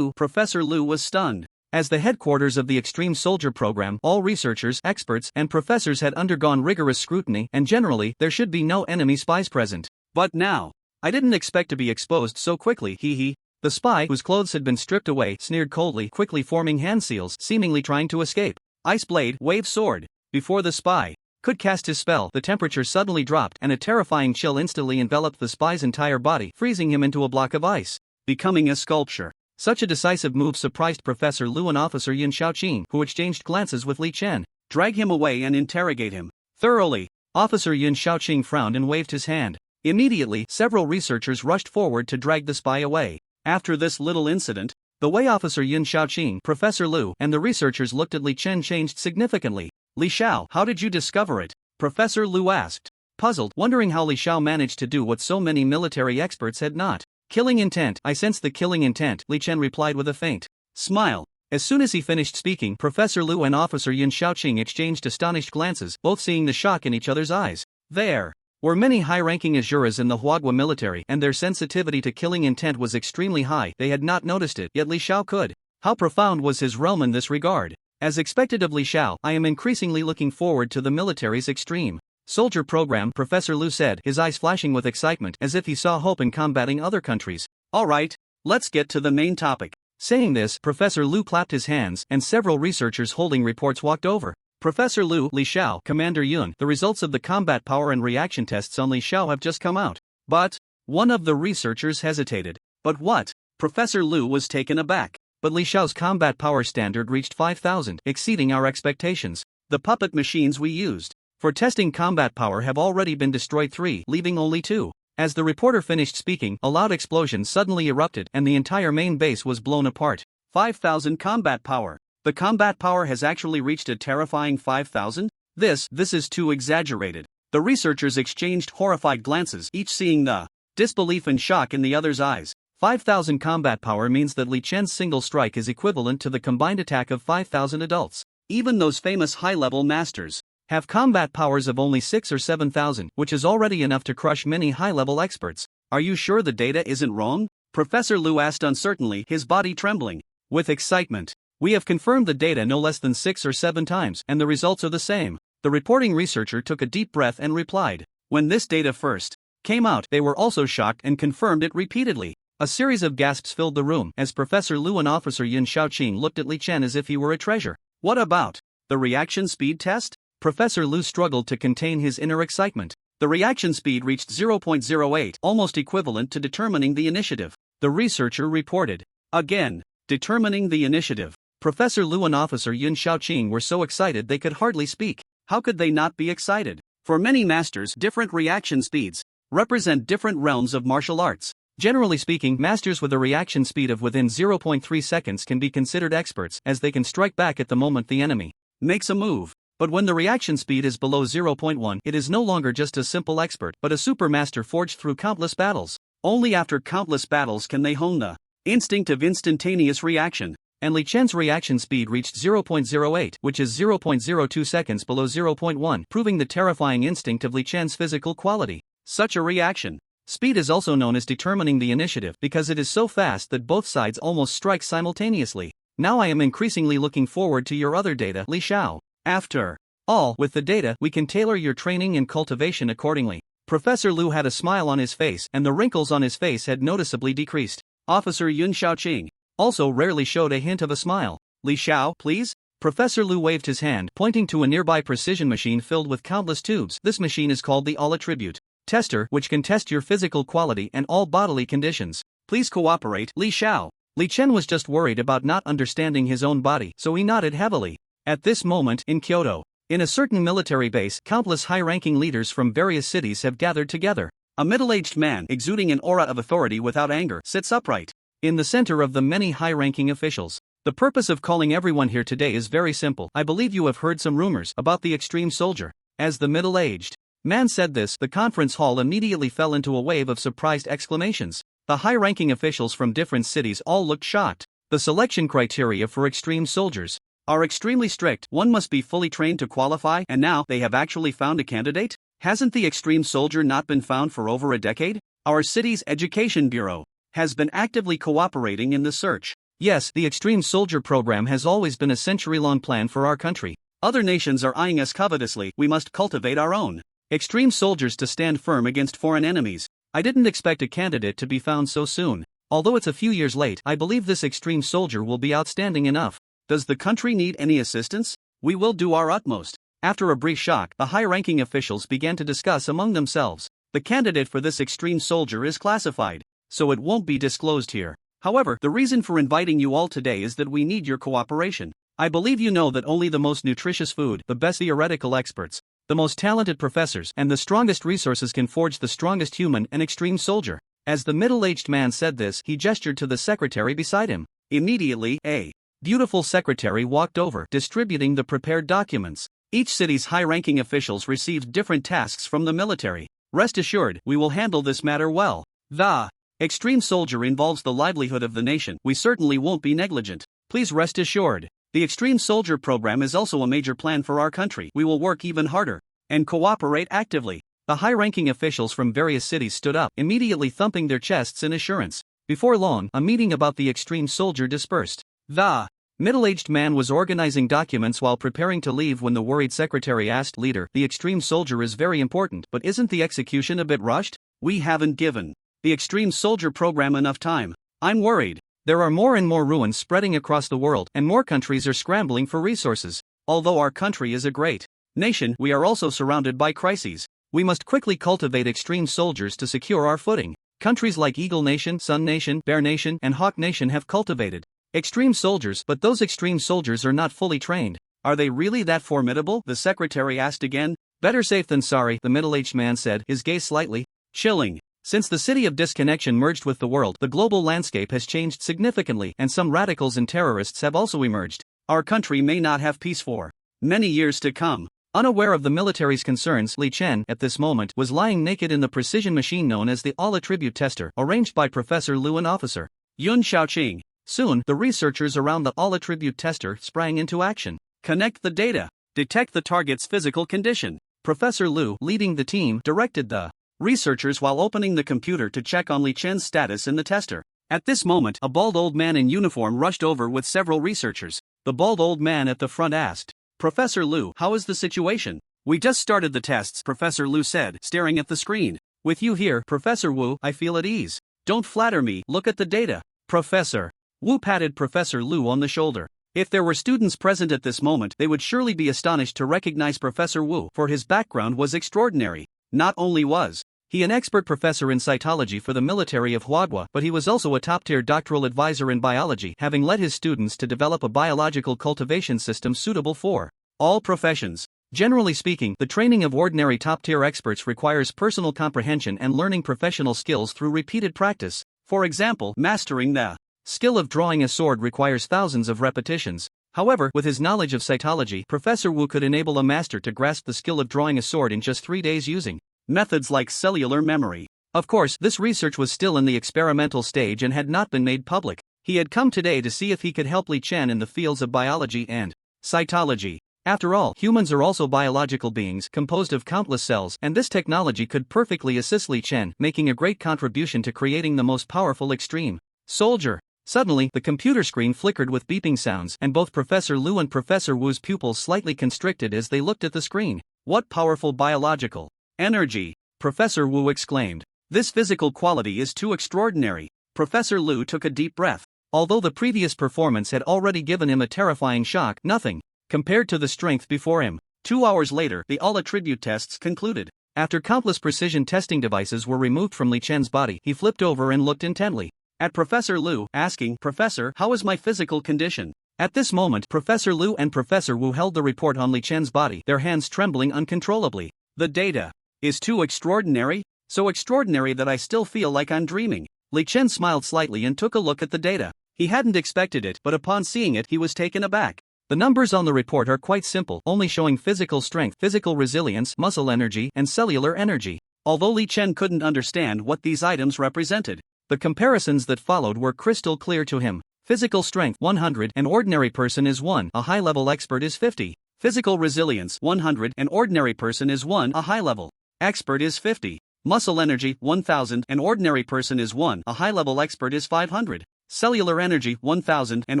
Professor Liu was stunned. As the headquarters of the Extreme Soldier Program, all researchers, experts, and professors had undergone rigorous scrutiny, and generally, there should be no enemy spies present. But now, I didn't expect to be exposed so quickly, hee. The spy, whose clothes had been stripped away, sneered coldly, quickly forming hand seals, seemingly trying to escape. Ice blade, wave sword. Before the spy could cast his spell, the temperature suddenly dropped, and a terrifying chill instantly enveloped the spy's entire body, freezing him into a block of ice, becoming a sculpture. Such a decisive move surprised Professor Liu and Officer Yin Shaoqing, who exchanged glances with Li Chen. Drag him away and interrogate him thoroughly. Officer Yin Shaoqing frowned and waved his hand. Immediately, several researchers rushed forward to drag the spy away. After this little incident, the way Officer Yin Shaoqing, Professor Liu, and the researchers looked at Li Chen changed significantly. Li Xiao, how did you discover it? Professor Liu asked, puzzled, wondering how Li Xiao managed to do what so many military experts had not. Killing intent. I sense the killing intent, Li Chen replied with a faint smile. As soon as he finished speaking, Professor Liu and Officer Yin Shaoqing exchanged astonished glances, both seeing the shock in each other's eyes. There were many high-ranking Azuras in the Huagua military, and their sensitivity to killing intent was extremely high. They had not noticed it, yet Li Xiao could. How profound was his realm in this regard? As expected of Li Xiao, I am increasingly looking forward to the military's extreme soldier program, Professor Liu said, his eyes flashing with excitement, as if he saw hope in combating other countries. Alright, let's get to the main topic. Saying this, Professor Liu clapped his hands, and several researchers holding reports walked over. Professor Liu, Li Xiao, Commander Yun, the results of the combat power and reaction tests on Li Xiao have just come out. But one of the researchers hesitated. But what? Professor Liu was taken aback. But Li Xiao's combat power standard reached 5,000, exceeding our expectations. The puppet machines we used for testing combat power have already been destroyed 3, leaving only 2. As the reporter finished speaking, a loud explosion suddenly erupted, and the entire main base was blown apart. 5,000 combat power. The combat power has actually reached a terrifying 5,000? This is too exaggerated. The researchers exchanged horrified glances, each seeing the disbelief and shock in the other's eyes. 5,000 combat power means that Li Chen's single strike is equivalent to the combined attack of 5,000 adults. Even those famous high-level masters have combat powers of only 6 or 7,000, which is already enough to crush many high-level experts. Are you sure the data isn't wrong? Professor Liu asked uncertainly, his body trembling with excitement. We have confirmed the data no less than 6 or 7 times, and the results are the same. The reporting researcher took a deep breath and replied. When this data first came out, they were also shocked and confirmed it repeatedly. A series of gasps filled the room as Professor Liu and Officer Yin Shaoqing looked at Li Chen as if he were a treasure. What about the reaction speed test? Professor Liu struggled to contain his inner excitement. The reaction speed reached 0.08, almost equivalent to determining the initiative. The researcher reported. Again, determining the initiative. Professor Liu and Officer Yin Shaoqing were so excited they could hardly speak. How could they not be excited? For many masters, different reaction speeds represent different realms of martial arts. Generally speaking, masters with a reaction speed of within 0.3 seconds can be considered experts, as they can strike back at the moment the enemy makes a move. But when the reaction speed is below 0.1, it is no longer just a simple expert, but a supermaster forged through countless battles. Only after countless battles can they hone the instinct of instantaneous reaction. And Li Chen's reaction speed reached 0.08, which is 0.02 seconds below 0.1, proving the terrifying instinct of Li Chen's physical quality. Such a reaction speed is also known as determining the initiative because it is so fast that both sides almost strike simultaneously. Now I am increasingly looking forward to your other data, Li Xiao. After all, with the data, we can tailor your training and cultivation accordingly. Professor Liu had a smile on his face, and the wrinkles on his face had noticeably decreased. Officer Yun Shaoqing also rarely showed a hint of a smile. Li Xiao, please? Professor Liu waved his hand, pointing to a nearby precision machine filled with countless tubes. This machine is called the All-Attribute Tester, which can test your physical quality and all bodily conditions. Please cooperate, Li Xiao. Li Chen was just worried about not understanding his own body, so he nodded heavily. At this moment, in Kyoto, in a certain military base, countless high-ranking leaders from various cities have gathered together. A middle-aged man, exuding an aura of authority without anger, sits upright in the center of the many high-ranking officials. The purpose of calling everyone here today is very simple. I believe you have heard some rumors about the extreme soldier. As the middle-aged Man said this, the conference hall immediately fell into a wave of surprised exclamations. The high-ranking officials from different cities all looked shocked. The selection criteria for extreme soldiers are extremely strict. One must be fully trained to qualify, and now they have actually found a candidate? Hasn't the extreme soldier not been found for over a decade? Our city's education bureau has been actively cooperating in the search. Yes, the extreme soldier program has always been a century-long plan for our country. Other nations are eyeing us covetously. We must cultivate our own extreme soldiers to stand firm against foreign enemies. I didn't expect a candidate to be found so soon. Although it's a few years late, I believe this extreme soldier will be outstanding enough. Does the country need any assistance? We will do our utmost. After a brief shock, the high-ranking officials began to discuss among themselves. The candidate for this extreme soldier is classified, so it won't be disclosed here. However, the reason for inviting you all today is that we need your cooperation. I believe you know that only the most nutritious food, the best theoretical experts, the most talented professors, and the strongest resources can forge the strongest human and extreme soldier. As the middle-aged man said this, he gestured to the secretary beside him. Immediately, a beautiful secretary walked over, distributing the prepared documents. Each city's high-ranking officials received different tasks from the military. Rest assured, we will handle this matter well. The extreme soldier involves the livelihood of the nation. We certainly won't be negligent. Please rest assured. The extreme soldier program is also a major plan for our country. We will work even harder and cooperate actively. The high-ranking officials from various cities stood up, immediately thumping their chests in assurance. Before long, a meeting about the extreme soldier dispersed. The middle-aged man was organizing documents while preparing to leave when the worried secretary asked, "Leader, the extreme soldier is very important, but isn't the execution a bit rushed? We haven't given the extreme soldier program enough time. I'm worried. There are more and more ruins spreading across the world, and more countries are scrambling for resources. Although our country is a great nation, we are also surrounded by crises. We must quickly cultivate extreme soldiers to secure our footing. Countries like Eagle Nation, Sun Nation, Bear Nation, and Hawk Nation have cultivated extreme soldiers, but those extreme soldiers are not fully trained. Are they really that formidable?" the secretary asked again. "Better safe than sorry," the middle-aged man said, his gaze slightly chilling. Since the city of disconnection merged with the world, the global landscape has changed significantly, and some radicals and terrorists have also emerged. Our country may not have peace for many years to come. Unaware of the military's concerns, Li Chen, at this moment, was lying naked in the precision machine known as the All-Attribute Tester, arranged by Professor Lu and Officer Yun Xiaoqing. Soon, the researchers around the All-Attribute Tester sprang into action. Connect the data. Detect the target's physical condition. Professor Lu, leading the team, directed the researchers while opening the computer to check on Li Chen's status in the tester. At this moment, a bald old man in uniform rushed over with several researchers. The bald old man at the front asked, "Professor Lu, how is the situation?" "We just started the tests," Professor Lu said, staring at the screen. "With you here, Professor Wu, I feel at ease. Don't flatter me, look at the data." Professor Wu patted Professor Lu on the shoulder. If there were students present at this moment, they would surely be astonished to recognize Professor Wu, for his background was extraordinary. Not only was he an expert professor in cytology for the military of Huadhua, but he was also a top-tier doctoral advisor in biology, having led his students to develop a biological cultivation system suitable for all professions. Generally speaking, the training of ordinary top-tier experts requires personal comprehension and learning professional skills through repeated practice. For example, mastering the skill of drawing a sword requires thousands of repetitions. However, with his knowledge of cytology, Professor Wu could enable a master to grasp the skill of drawing a sword in just 3 days using methods like cellular memory. Of course, this research was still in the experimental stage and had not been made public. He had come today to see if he could help Li Chen in the fields of biology and cytology. After all, humans are also biological beings, composed of countless cells, and this technology could perfectly assist Li Chen, making a great contribution to creating the most powerful extreme soldier. Suddenly, the computer screen flickered with beeping sounds, and both Professor Lu and Professor Wu's pupils slightly constricted as they looked at the screen. "What powerful biological energy!" Professor Wu exclaimed. "This physical quality is too extraordinary." Professor Lu took a deep breath. Although the previous performance had already given him a terrifying shock, nothing compared to the strength before him. 2 hours later, the all-attribute tests concluded. After countless precision testing devices were removed from Li Chen's body, he flipped over and looked intently at Professor Lu, asking, "Professor, how is my physical condition?" At this moment, Professor Lu and Professor Wu held the report on Li Chen's body, their hands trembling uncontrollably. "The data is too extraordinary, so extraordinary that I still feel like I'm dreaming." Li Chen smiled slightly and took a look at the data. He hadn't expected it, but upon seeing it, he was taken aback. The numbers on the report are quite simple, only showing physical strength, physical resilience, muscle energy, and cellular energy. Although Li Chen couldn't understand what these items represented, the comparisons that followed were crystal clear to him. Physical strength 100, an ordinary person is 1, a high-level expert is 50. Physical resilience 100, an ordinary person is 1, a high-level expert is 50. Muscle energy 1000, an ordinary person is 1, a high-level expert is 500. Cellular energy 1000, an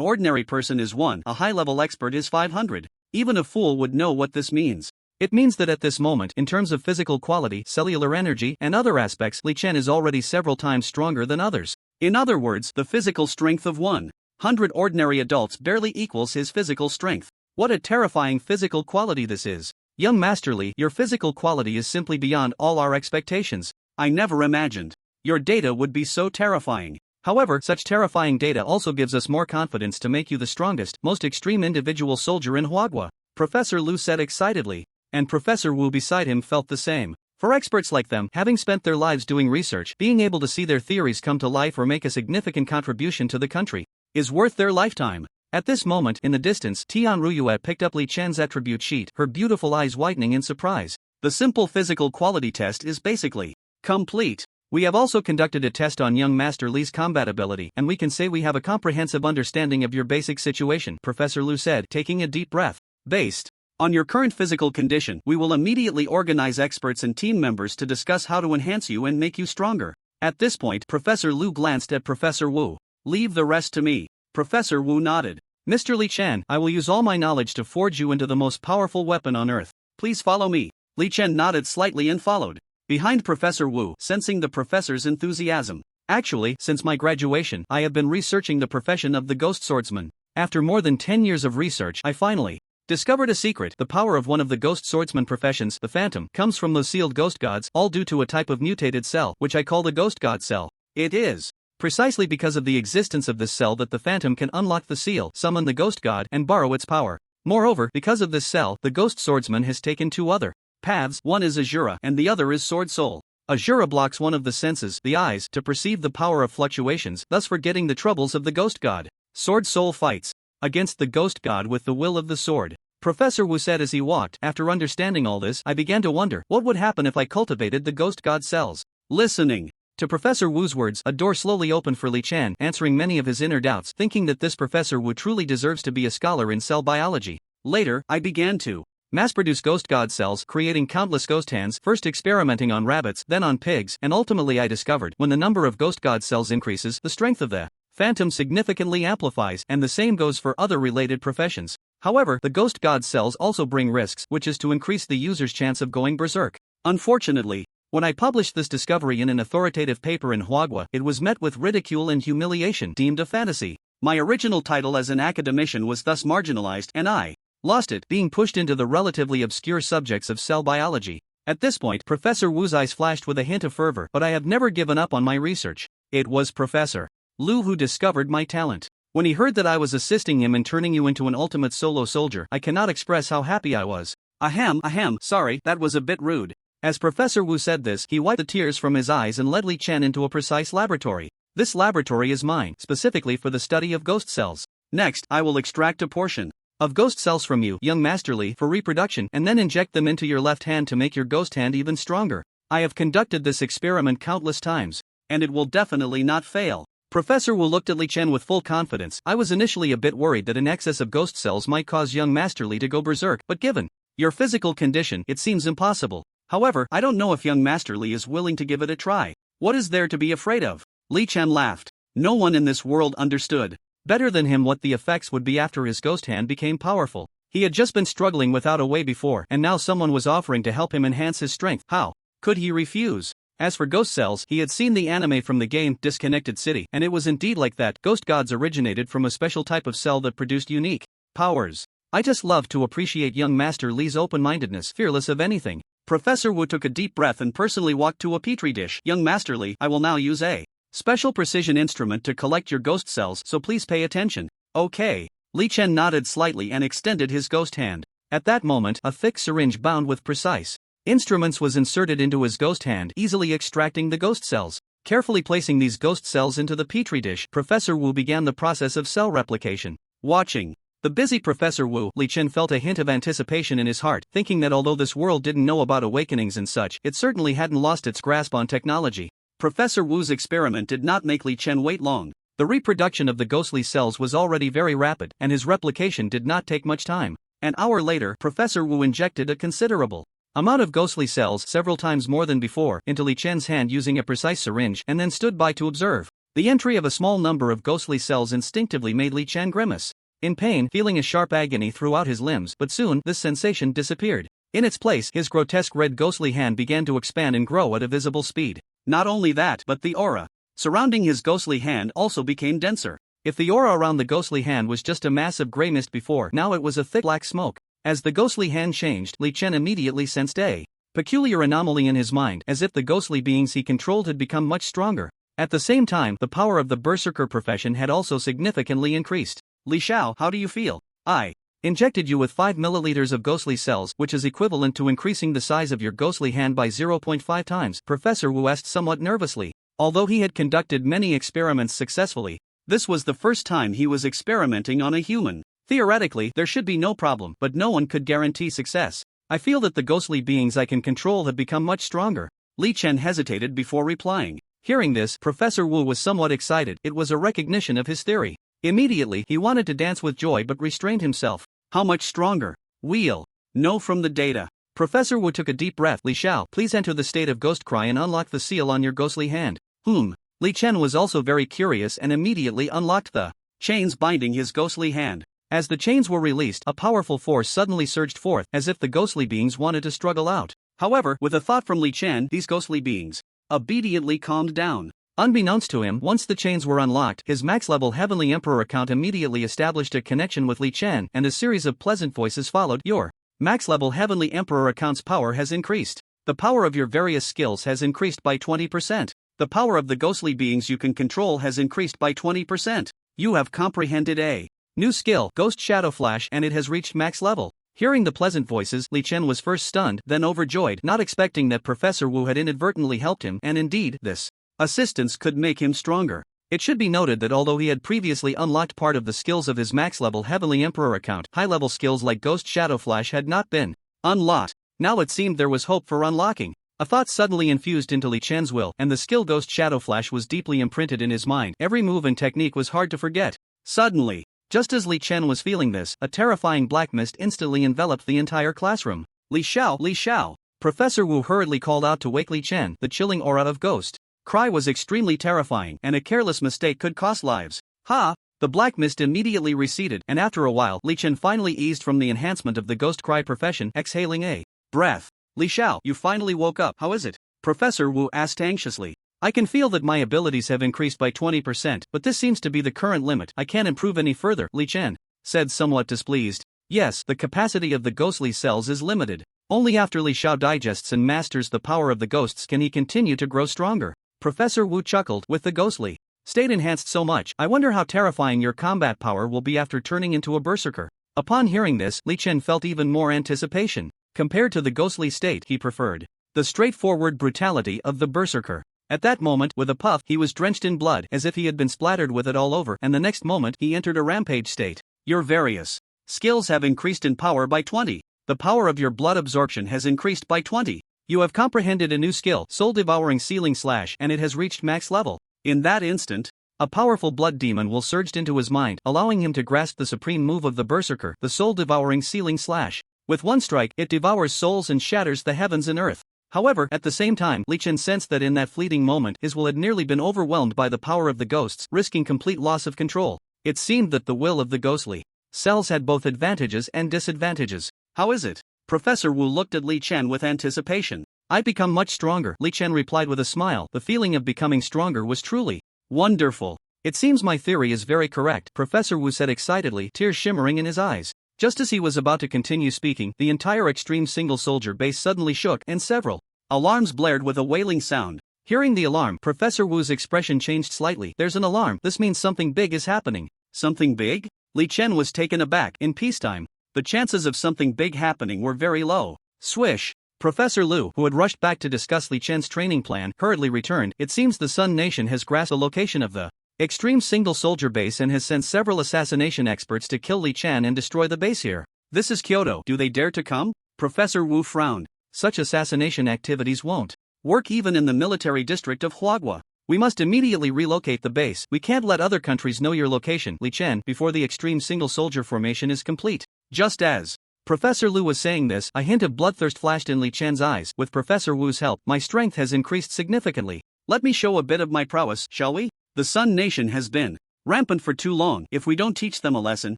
ordinary person is 1, a high-level expert is 500. Even a fool would know what this means. It means that at this moment, in terms of physical quality, cellular energy, and other aspects, Li Chen is already several times stronger than others. In other words, the physical strength of 100 ordinary adults barely equals his physical strength. What a terrifying physical quality this is. Young Master Li, your physical quality is simply beyond all our expectations. I never imagined your data would be so terrifying. However, such terrifying data also gives us more confidence to make you the strongest, most extreme individual soldier in Huagua, Professor Lu said excitedly. And Professor Wu beside him felt the same. For experts like them, having spent their lives doing research, being able to see their theories come to life or make a significant contribution to the country is worth their lifetime. At this moment, in the distance, Tian Ruyue picked up Li Chen's attribute sheet, her beautiful eyes widening in surprise. The simple physical quality test is basically complete. We have also conducted a test on young Master Li's combat ability, and we can say we have a comprehensive understanding of your basic situation, Professor Lu said, taking a deep breath. Based on your current physical condition, we will immediately organize experts and team members to discuss how to enhance you and make you stronger. At this point, Professor Lu glanced at Professor Wu. Leave the rest to me. Professor Wu nodded. Mr. Li Chen, I will use all my knowledge to forge you into the most powerful weapon on earth. Please follow me. Li Chen nodded slightly and followed behind Professor Wu, sensing the professor's enthusiasm. Actually, since my graduation, I have been researching the profession of the ghost swordsman. After more than 10 years of research, I finally discovered a secret. The power of one of the ghost swordsman professions, the phantom, comes from those sealed ghost gods, all due to a type of mutated cell, which I call the ghost god cell. It is precisely because of the existence of this cell that the phantom can unlock the seal, summon the ghost god, and borrow its power. Moreover, because of this cell, the ghost swordsman has taken two other paths. One is Azura, and the other is Sword Soul. Azura blocks one of the senses, the eyes, to perceive the power of fluctuations, thus forgetting the troubles of the ghost god. Sword Soul fights against the ghost god with the will of the sword. Professor Wu said as he walked. After understanding all this, I began to wonder what would happen if I cultivated the ghost god cells. Listening to Professor Wu's words, a door slowly opened for Li Chen, answering many of his inner doubts, thinking that this Professor Wu truly deserves to be a scholar in cell biology. Later, I began to mass-produce ghost god cells, creating countless ghost hands, first experimenting on rabbits, then on pigs, and ultimately I discovered, when the number of ghost god cells increases, the strength of the phantom significantly amplifies, and the same goes for other related professions. However, the ghost god cells also bring risks, which is to increase the user's chance of going berserk. Unfortunately, when I published this discovery in an authoritative paper in Huagua, it was met with ridicule and humiliation, deemed a fantasy. My original title as an academician was thus marginalized, and I lost it, being pushed into the relatively obscure subjects of cell biology. At this point, Professor Wu's eyes flashed with a hint of fervor, but I have never given up on my research. It was Professor Lu who discovered my talent. When he heard that I was assisting him in turning you into an ultimate solo soldier, I cannot express how happy I was. Ahem, sorry, that was a bit rude. As Professor Wu said this, he wiped the tears from his eyes and led Li Chen into a precise laboratory. This laboratory is mine, specifically for the study of ghost cells. Next, I will extract a portion of ghost cells from you, young Master Li, for reproduction, and then inject them into your left hand to make your ghost hand even stronger. I have conducted this experiment countless times, and it will definitely not fail. Professor Wu looked at Li Chen with full confidence. I was initially a bit worried that an excess of ghost cells might cause young Master Li to go berserk, but given your physical condition, it seems impossible. However, I don't know if young Master Li is willing to give it a try. What is there to be afraid of? Li Chen laughed. No one in this world understood better than him what the effects would be after his ghost hand became powerful. He had just been struggling without a way before, and now someone was offering to help him enhance his strength. How could he refuse? As for ghost cells, he had seen the anime from the game Disconnected City, and it was indeed like that. Ghost gods originated from a special type of cell that produced unique powers. I just love to appreciate young Master Li's open-mindedness, fearless of anything. Professor Wu took a deep breath and personally walked to a petri dish. Young Master Li, I will now use a special precision instrument to collect your ghost cells, so please pay attention. Okay. Li Chen nodded slightly and extended his ghost hand. At that moment, a thick syringe bound with precise instruments was inserted into his ghost hand, easily extracting the ghost cells. Carefully placing these ghost cells into the petri dish, Professor Wu began the process of cell replication. Watching The busy Professor Wu, Li Chen felt a hint of anticipation in his heart, thinking that although this world didn't know about awakenings and such, it certainly hadn't lost its grasp on technology. Professor Wu's experiment did not make Li Chen wait long. The reproduction of the ghostly cells was already very rapid, and his replication did not take much time. An hour later, Professor Wu injected a considerable amount of ghostly cells, several times more than before, into Li Chen's hand using a precise syringe, and then stood by to observe. The entry of a small number of ghostly cells instinctively made Li Chen grimace in pain, feeling a sharp agony throughout his limbs, but soon this sensation disappeared. In its place, his grotesque red ghostly hand began to expand and grow at a visible speed. Not only that, but the aura surrounding his ghostly hand also became denser. If the aura around the ghostly hand was just a mass of gray mist before, now it was a thick black smoke. As the ghostly hand changed, Li Chen immediately sensed a peculiar anomaly in his mind, as if the ghostly beings he controlled had become much stronger. At the same time, the power of the berserker profession had also significantly increased. Li Xiao, how do you feel? I injected you with 5 milliliters of ghostly cells, which is equivalent to increasing the size of your ghostly hand by 0.5 times, Professor Wu asked somewhat nervously. Although he had conducted many experiments successfully, this was the first time he was experimenting on a human. Theoretically, there should be no problem, but no one could guarantee success. I feel that the ghostly beings I can control have become much stronger. Li Chen hesitated before replying. Hearing this, Professor Wu was somewhat excited. It was a recognition of his theory. Immediately, he wanted to dance with joy but restrained himself. How much stronger? We'll know from the data. Professor Wu took a deep breath. Li Xiao, please enter the state of ghost cry and unlock the seal on your ghostly hand. Li Chen was also very curious and immediately unlocked the chains binding his ghostly hand. As the chains were released, a powerful force suddenly surged forth, as if the ghostly beings wanted to struggle out. However, with a thought from Li Chen, these ghostly beings obediently calmed down. Unbeknownst to him, once the chains were unlocked, his max-level Heavenly Emperor account immediately established a connection with Li Chen, and a series of pleasant voices followed. Your max-level Heavenly Emperor account's power has increased. The power of your various skills has increased by 20%. The power of the ghostly beings you can control has increased by 20%. You have comprehended a new skill, Ghost Shadow Flash, and it has reached max level. Hearing the pleasant voices, Li Chen was first stunned, then overjoyed, not expecting that Professor Wu had inadvertently helped him, and indeed, this assistance could make him stronger. It should be noted that although he had previously unlocked part of the skills of his max-level Heavenly Emperor account, high-level skills like Ghost Shadow Flash had not been unlocked. Now it seemed there was hope for unlocking. A thought suddenly infused into Li Chen's will, and the skill Ghost Shadow Flash was deeply imprinted in his mind. Every move and technique was hard to forget. Suddenly, just as Li Chen was feeling this, a terrifying black mist instantly enveloped the entire classroom. Li Xiao, Li Xiao! Professor Wu hurriedly called out to wake Li Chen. The chilling aura of Ghost Cry was extremely terrifying, and a careless mistake could cost lives. Ha! The black mist immediately receded, and after a while, Li Chen finally eased from the enhancement of the Ghost Cry profession, exhaling a breath. Li Xiao, you finally woke up. How is it? Professor Wu asked anxiously. I can feel that my abilities have increased by 20%, but this seems to be the current limit. I can't improve any further, Li Chen said somewhat displeased. Yes, the capacity of the ghostly cells is limited. Only after Li Xiao digests and masters the power of the ghosts can he continue to grow stronger. Professor Wu chuckled. With the ghostly state enhanced so much, I wonder how terrifying your combat power will be after turning into a berserker. Upon hearing this, Li Chen felt even more anticipation. Compared to the ghostly state, he preferred the straightforward brutality of the berserker. At that moment, with a puff, he was drenched in blood, as if he had been splattered with it all over, and the next moment, he entered a rampage state. Your various skills have increased in power by 20. The power of your blood absorption has increased by 20. You have comprehended a new skill, Soul-Devouring Sealing Slash, and it has reached max level. In that instant, a powerful blood demon will surged into his mind, allowing him to grasp the supreme move of the berserker, the Soul-Devouring Sealing Slash. With one strike, it devours souls and shatters the heavens and earth. However, at the same time, Li Chen sensed that in that fleeting moment, his will had nearly been overwhelmed by the power of the ghosts, risking complete loss of control. It seemed that the will of the ghostly cells had both advantages and disadvantages. How is it? Professor Wu looked at Li Chen with anticipation. I've become much stronger, Li Chen replied with a smile. The feeling of becoming stronger was truly wonderful. It seems my theory is very correct, Professor Wu said excitedly, tears shimmering in his eyes. Just as he was about to continue speaking, the entire Extreme Single Soldier base suddenly shook, and several alarms blared with a wailing sound. Hearing the alarm, Professor Wu's expression changed slightly. There's an alarm. This means something big is happening. Something big? Li Chen was taken aback. In peacetime, the chances of something big happening were very low. Swish! Professor Lu, who had rushed back to discuss Li Chen's training plan, hurriedly returned. It seems the Sun Nation has grasped the location of the extreme single soldier base and has sent several assassination experts to kill Li Chan and destroy the base here. This is Kyoto. Do they dare to come? Professor Wu frowned. Such assassination activities won't work even in the military district of Huagua. We must immediately relocate the base. We can't let other countries know your location, Li Chen, before the extreme single soldier formation is complete. Just as Professor Lu was saying this, a hint of bloodthirst flashed in Li Chen's eyes. With Professor Wu's help, my strength has increased significantly. Let me show a bit of my prowess, shall we? The Sun Nation has been rampant for too long. If we don't teach them a lesson,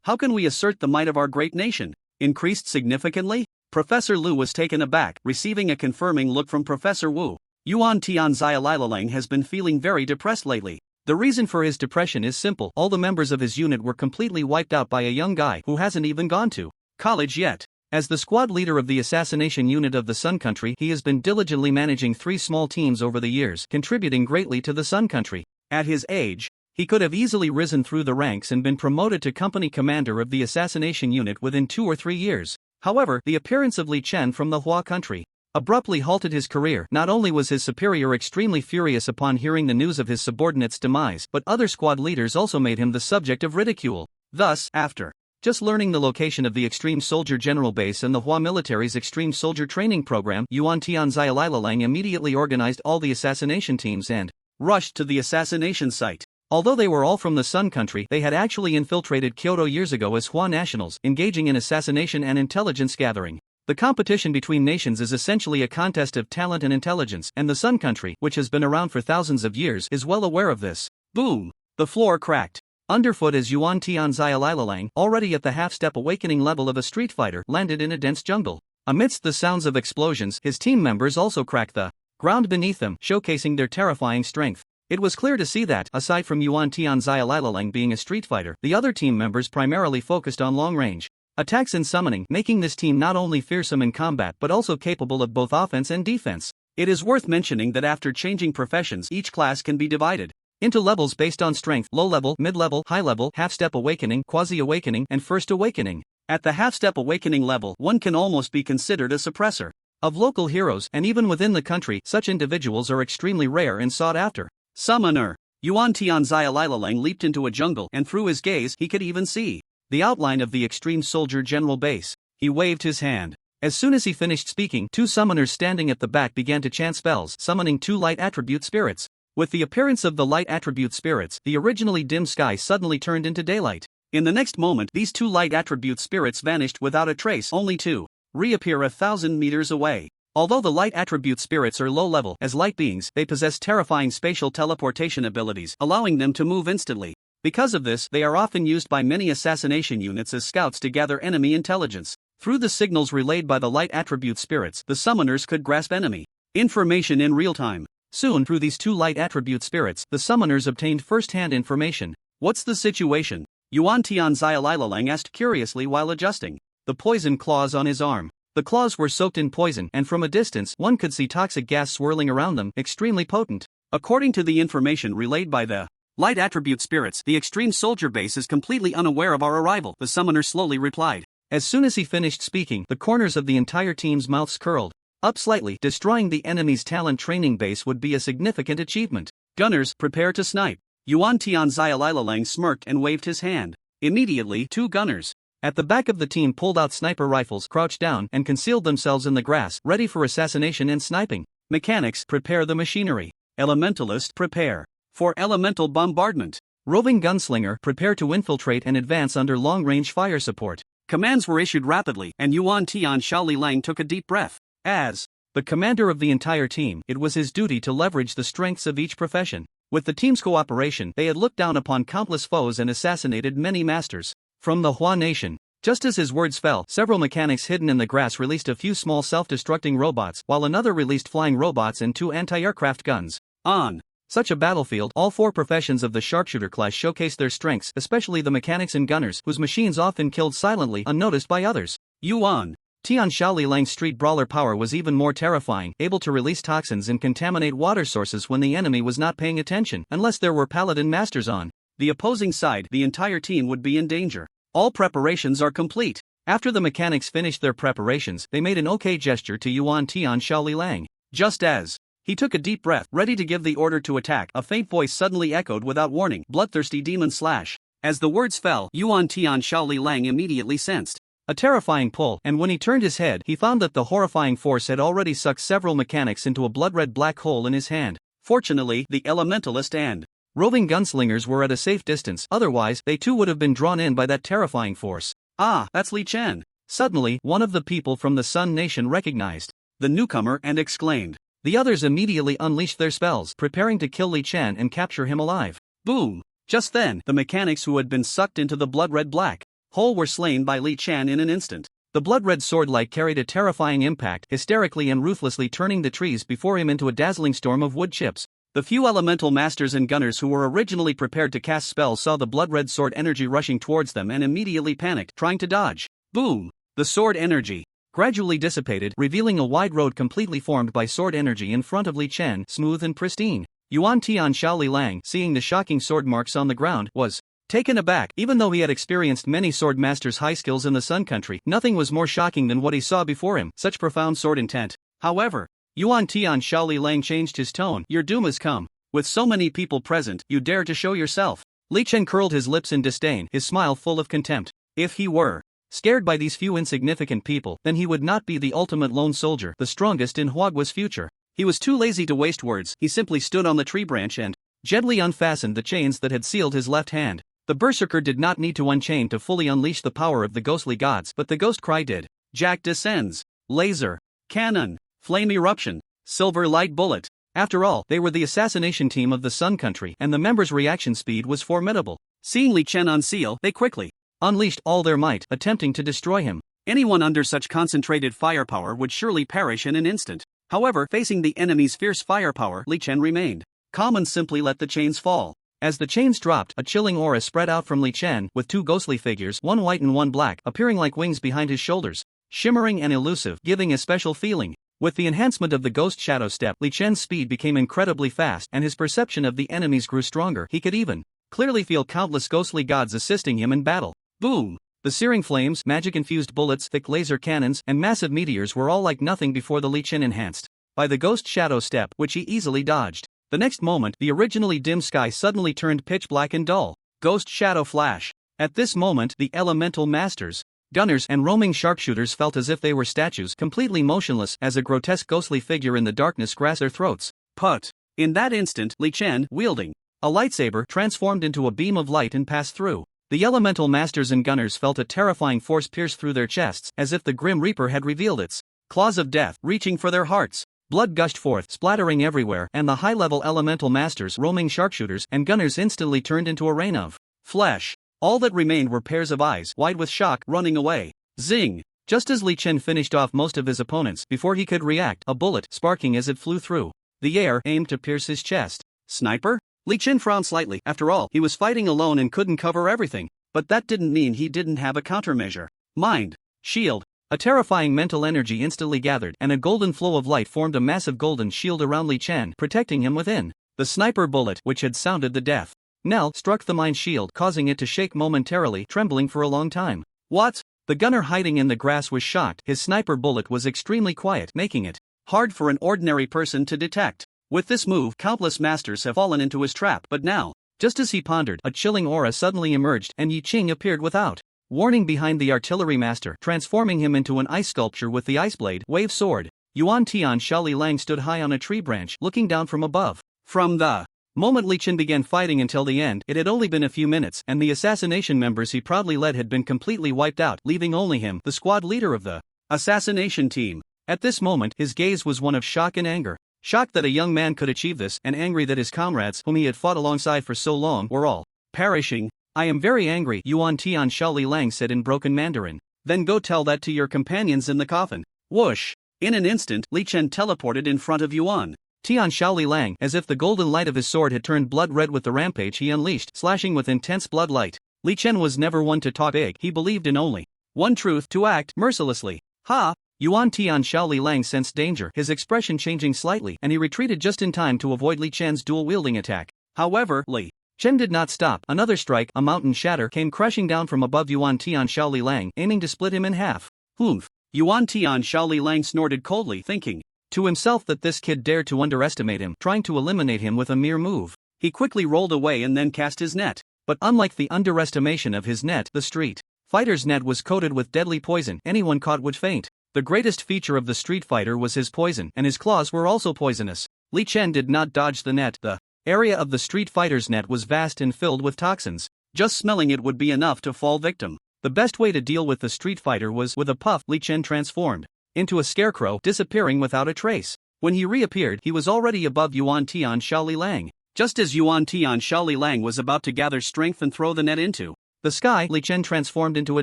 how can we assert the might of our great nation? Increased significantly? Professor Lu was taken aback, receiving a confirming look from Professor Wu. Yuan Tianzialilalang has been feeling very depressed lately. The reason for his depression is simple. All the members of his unit were completely wiped out by a young guy who hasn't even gone to college yet. As the squad leader of the assassination unit of the Sun Country, he has been diligently managing 3 small teams over the years, contributing greatly to the Sun Country. At his age, he could have easily risen through the ranks and been promoted to company commander of the assassination unit within 2 or 3 years. However, the appearance of Li Chen from the Hua Country abruptly halted his career. Not only was his superior extremely furious upon hearing the news of his subordinate's demise, but other squad leaders also made him the subject of ridicule. Thus, after just learning the location of the Extreme Soldier General Base and the Hua military's Extreme Soldier Training Program, Yuan Tianzialilalang immediately organized all the assassination teams and rushed to the assassination site. Although they were all from the Sun Country, they had actually infiltrated Kyoto years ago as Hua nationals, engaging in assassination and intelligence gathering. The competition between nations is essentially a contest of talent and intelligence, and the Sun Country, which has been around for thousands of years, is well aware of this. Boom! The floor cracked underfoot as Yuan Tianzialilalang, already at the half-step awakening level of a street fighter, landed in a dense jungle. Amidst the sounds of explosions, his team members also cracked the ground beneath them, showcasing their terrifying strength. It was clear to see that, aside from Yuan Tianzialilalang being a street fighter, the other team members primarily focused on long-range attacks and summoning, making this team not only fearsome in combat but also capable of both offense and defense. It is worth mentioning that after changing professions, each class can be divided into levels based on strength: low-level, mid-level, high-level, half-step awakening, quasi-awakening, and first awakening. At the half-step awakening level, one can almost be considered a suppressor of local heroes, and even within the country, such individuals are extremely rare and sought after. Summoner. Yuan Tianzialilalang leaped into a jungle, and through his gaze, he could even see the outline of the Extreme Soldier General Base. He waved his hand. As soon as he finished speaking, 2 summoners standing at the back began to chant spells, summoning 2 light attribute spirits. With the appearance of the light attribute spirits, the originally dim sky suddenly turned into daylight. In the next moment, these 2 light attribute spirits vanished without a trace, only to reappear 1,000 meters away. Although the light attribute spirits are low-level as light beings, they possess terrifying spatial teleportation abilities, allowing them to move instantly. Because of this, they are often used by many assassination units as scouts to gather enemy intelligence. Through the signals relayed by the light attribute spirits, the summoners could grasp enemy information in real time. Soon, through these 2 light attribute spirits, the summoners obtained first-hand information. What's the situation? Yuan Tianzialilalang asked curiously while adjusting the poison claws on his arm. The claws were soaked in poison, and from a distance, one could see toxic gas swirling around them, extremely potent. According to the information relayed by the light attribute spirits, the Extreme Soldier Base is completely unaware of our arrival, the summoner slowly replied. As soon as he finished speaking, the corners of the entire team's mouths curled up slightly. Destroying the enemy's talent training base would be a significant achievement. Gunners, prepare to snipe. Yuan Tianzialilalang smirked and waved his hand. Immediately, 2 gunners at the back of the team pulled out sniper rifles, crouched down, and concealed themselves in the grass, ready for assassination and sniping. Mechanics, prepare the machinery. Elementalist, prepare for elemental bombardment. Roving gunslinger, prepare to infiltrate and advance under long-range fire support. Commands were issued rapidly, and Yuan Tianzialilalang took a deep breath. As the commander of the entire team, it was his duty to leverage the strengths of each profession. With the team's cooperation, they had looked down upon countless foes and assassinated many masters from the Hua nation. Just as his words fell, several mechanics hidden in the grass released a few small self-destructing robots, while another released flying robots and 2 anti-aircraft guns. On such a battlefield, all 4 professions of the sharpshooter class showcased their strengths, especially the mechanics and gunners, whose machines often killed silently, unnoticed by others. Yuan Tianzialilang's street brawler power was even more terrifying, able to release toxins and contaminate water sources when the enemy was not paying attention. Unless there were paladin masters on the opposing side, the entire team would be in danger. All preparations are complete. After the mechanics finished their preparations, they made an okay gesture to Yuan Tianzialilang. Just as He took a deep breath, ready to give the order to attack. A faint voice suddenly echoed without warning, "Bloodthirsty demon slash." As the words fell, Yuan Tian Shaoli Lang immediately sensed a terrifying pull, and when he turned his head, he found that the horrifying force had already sucked several mechanics into a blood-red black hole in his hand. Fortunately, the elementalist and roving gunslingers were at a safe distance, otherwise, they too would have been drawn in by that terrifying force. "Ah, that's Li Chen." Suddenly, one of the people from the Sun Nation recognized the newcomer and exclaimed. The others immediately unleashed their spells, preparing to kill Li Chen and capture him alive. Boom! Just then, the mechanics who had been sucked into the blood-red black hole were slain by Li Chen in an instant. The blood-red swordlight carried a terrifying impact, hysterically and ruthlessly turning the trees before him into a dazzling storm of wood chips. The few elemental masters and gunners who were originally prepared to cast spells saw the blood-red sword energy rushing towards them and immediately panicked, trying to dodge. Boom! The sword energy gradually dissipated, revealing a wide road completely formed by sword energy in front of Li Chen, smooth and pristine. Yuan Tian Shaoli Lang, seeing the shocking sword marks on the ground, was taken aback. Even though he had experienced many sword masters' high skills in the Sun Country, nothing was more shocking than what he saw before him, such profound sword intent. However, Yuan Tian Shaoli Lang changed his tone. "Your doom has come. With so many people present, you dare to show yourself." Li Chen curled his lips in disdain, his smile full of contempt. If he were scared by these few insignificant people, then he would not be the ultimate lone soldier, the strongest in Huagua's future. He was too lazy to waste words. He simply stood on the tree branch and gently unfastened the chains that had sealed his left hand. The berserker did not need to unchain to fully unleash the power of the ghostly gods, but the ghost cry did. Jack descends. Laser. Cannon. Flame eruption. Silver light bullet. After all, they were the assassination team of the Sun Country, and the members' reaction speed was formidable. Seeing Li Chen unseal, they quickly unleashed all their might, attempting to destroy him. Anyone under such concentrated firepower would surely perish in an instant. However, facing the enemy's fierce firepower, Li Chen remained calm and simply let the chains fall. As the chains dropped, a chilling aura spread out from Li Chen, with two ghostly figures, one white and one black, appearing like wings behind his shoulders, shimmering and elusive, giving a special feeling. With the enhancement of the ghost shadow step, Li Chen's speed became incredibly fast, and his perception of the enemies grew stronger. He could even clearly feel countless ghostly gods assisting him in battle. Boom! The searing flames, magic-infused bullets, thick laser cannons, and massive meteors were all like nothing before the Li Chen enhanced by the ghost shadow step, which he easily dodged. The next moment, the originally dim sky suddenly turned pitch black and dull. Ghost shadow flash. At this moment, the elemental masters, gunners, and roaming sharpshooters felt as if they were statues, completely motionless, as a grotesque ghostly figure in the darkness grasped their throats. Put. In that instant, Li Chen, wielding a lightsaber, transformed into a beam of light and passed through. The elemental masters and gunners felt a terrifying force pierce through their chests, as if the Grim Reaper had revealed its claws of death, reaching for their hearts. Blood gushed forth, splattering everywhere, and the high-level elemental masters, roaming sharpshooters, and gunners instantly turned into a rain of flesh. All that remained were pairs of eyes, wide with shock, running away. Zing! Just as Li Chen finished off most of his opponents, before he could react, a bullet, sparking as it flew through the air, aimed to pierce his chest. Sniper? Li Chen frowned slightly. After all, he was fighting alone and couldn't cover everything. But that didn't mean he didn't have a countermeasure. Mind. Shield. A terrifying mental energy instantly gathered, and a golden flow of light formed a massive golden shield around Li Chen, protecting him within. The sniper bullet, which had sounded the death knell, struck the mind shield, causing it to shake momentarily, trembling for a long time. What? The gunner hiding in the grass was shocked. His sniper bullet was extremely quiet, making it hard for an ordinary person to detect. With this move, countless masters have fallen into his trap, but now, just as he pondered, a chilling aura suddenly emerged, and Yi Qing appeared without warning behind the artillery master, transforming him into an ice sculpture with the ice blade wave sword. Yuan Tian Shaoli Lang stood high on a tree branch, looking down from above. From the moment Li Chen began fighting until the end, it had only been a few minutes, and the assassination members he proudly led had been completely wiped out, leaving only him, the squad leader of the assassination team. At this moment, his gaze was one of shock and anger. Shocked that a young man could achieve this, and angry that his comrades, whom he had fought alongside for so long, were all perishing. I am very angry, Yuan Tian Shaoli Lang said in broken Mandarin. Then go tell that to your companions in the coffin. Whoosh! In an instant, Li Chen teleported in front of Yuan Tian Shaoli Lang, as if the golden light of his sword had turned blood red with the rampage he unleashed, slashing with intense blood light. Li Chen was never one to talk big. He believed in only one truth: to act mercilessly. Ha! Yuan Tian Shaoli Lang sensed danger, his expression changing slightly, and he retreated just in time to avoid Li Chen's dual-wielding attack. However, Li Chen did not stop. Another strike, a mountain shatter, came crashing down from above Yuan Tian Shaoli Lang, aiming to split him in half. Humph! Yuan Tian Shaoli Lang snorted coldly, thinking, to himself that this kid dared to underestimate him, trying to eliminate him with a mere move. He quickly rolled away and then cast his net. But unlike the underestimation of his net, the Street Fighter's net was coated with deadly poison. Anyone caught would faint. The greatest feature of the Street Fighter was his poison, and his claws were also poisonous. Li Chen did not dodge the net. The area of the Street Fighter's net was vast and filled with toxins. Just smelling it would be enough to fall victim. The best way to deal with the Street Fighter was with a puff. Li Chen transformed into a scarecrow, disappearing without a trace. When he reappeared, he was already above Yuan Tian Shaoli Lang. Just as Yuan Tian Shaoli Lang was about to gather strength and throw the net into the sky, Li Chen transformed into a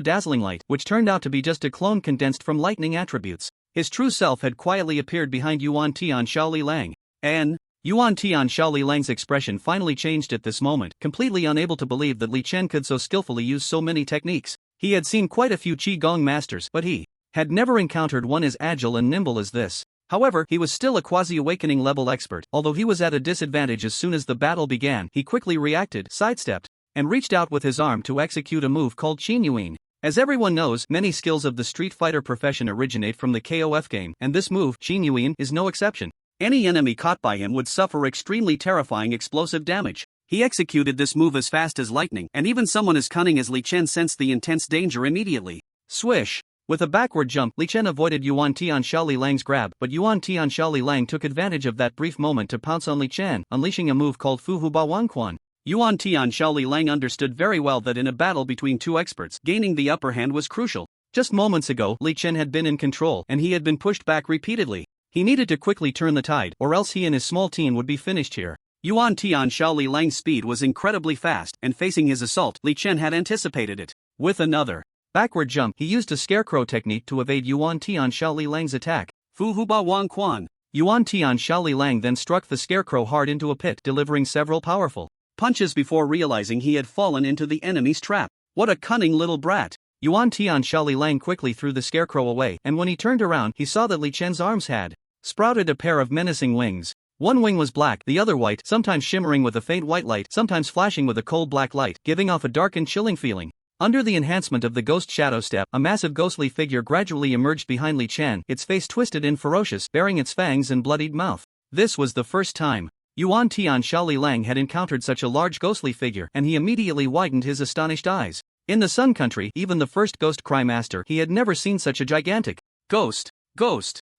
dazzling light, which turned out to be just a clone condensed from lightning attributes. His true self had quietly appeared behind Yuan Tian Shaoli Lang. And Yuan Tian Shaoli Lang's expression finally changed at this moment, completely unable to believe that Li Chen could so skillfully use so many techniques. He had seen quite a few Qigong masters, but he had never encountered one as agile and nimble as this. However, he was still a quasi-awakening level expert. Although he was at a disadvantage as soon as the battle began, he quickly reacted, sidestepped, and reached out with his arm to execute a move called Qinyuin. As everyone knows, many skills of the Street Fighter profession originate from the KOF game, and this move, Qinyuin, is no exception. Any enemy caught by him would suffer extremely terrifying explosive damage. He executed this move as fast as lightning, and even someone as cunning as Li Chen sensed the intense danger immediately. Swish! With a backward jump, Li Chen avoided Yuan Tian Shaoli Lang's grab, but Yuan Tian Shaoli Lang took advantage of that brief moment to pounce on Li Chen, unleashing a move called Fu Hu Ba Wan Quan. Yuan Tian Shaoli Lang understood very well that in a battle between two experts, gaining the upper hand was crucial. Just moments ago, Li Chen had been in control, and he had been pushed back repeatedly. He needed to quickly turn the tide, or else he and his small team would be finished here. Yuan Tian Shaoli Lang's speed was incredibly fast, and facing his assault, Li Chen had anticipated it. With another backward jump, he used a scarecrow technique to evade Yuan Tian Shaoli Lang's attack. Fu Hu Ba Wan Quan. Yuan Tian Shaoli Lang then struck the scarecrow hard into a pit, delivering several powerful punches before realizing he had fallen into the enemy's trap. What a cunning little brat! Yuan Tian Shaoli Lang quickly threw the scarecrow away, and when he turned around, he saw that Li Chen's arms had sprouted a pair of menacing wings. One wing was black, the other white, sometimes shimmering with a faint white light, sometimes flashing with a cold black light, giving off a dark and chilling feeling. Under the enhancement of the Ghost Shadow Step, a massive ghostly figure gradually emerged behind Li Chen, its face twisted and ferocious, baring its fangs and bloodied mouth. This was the first time Yuan Tian Shaoli Lang had encountered such a large ghostly figure, and he immediately widened his astonished eyes. In the Sun Country, even the first Ghost Cry Master, he had never seen such a gigantic ghost,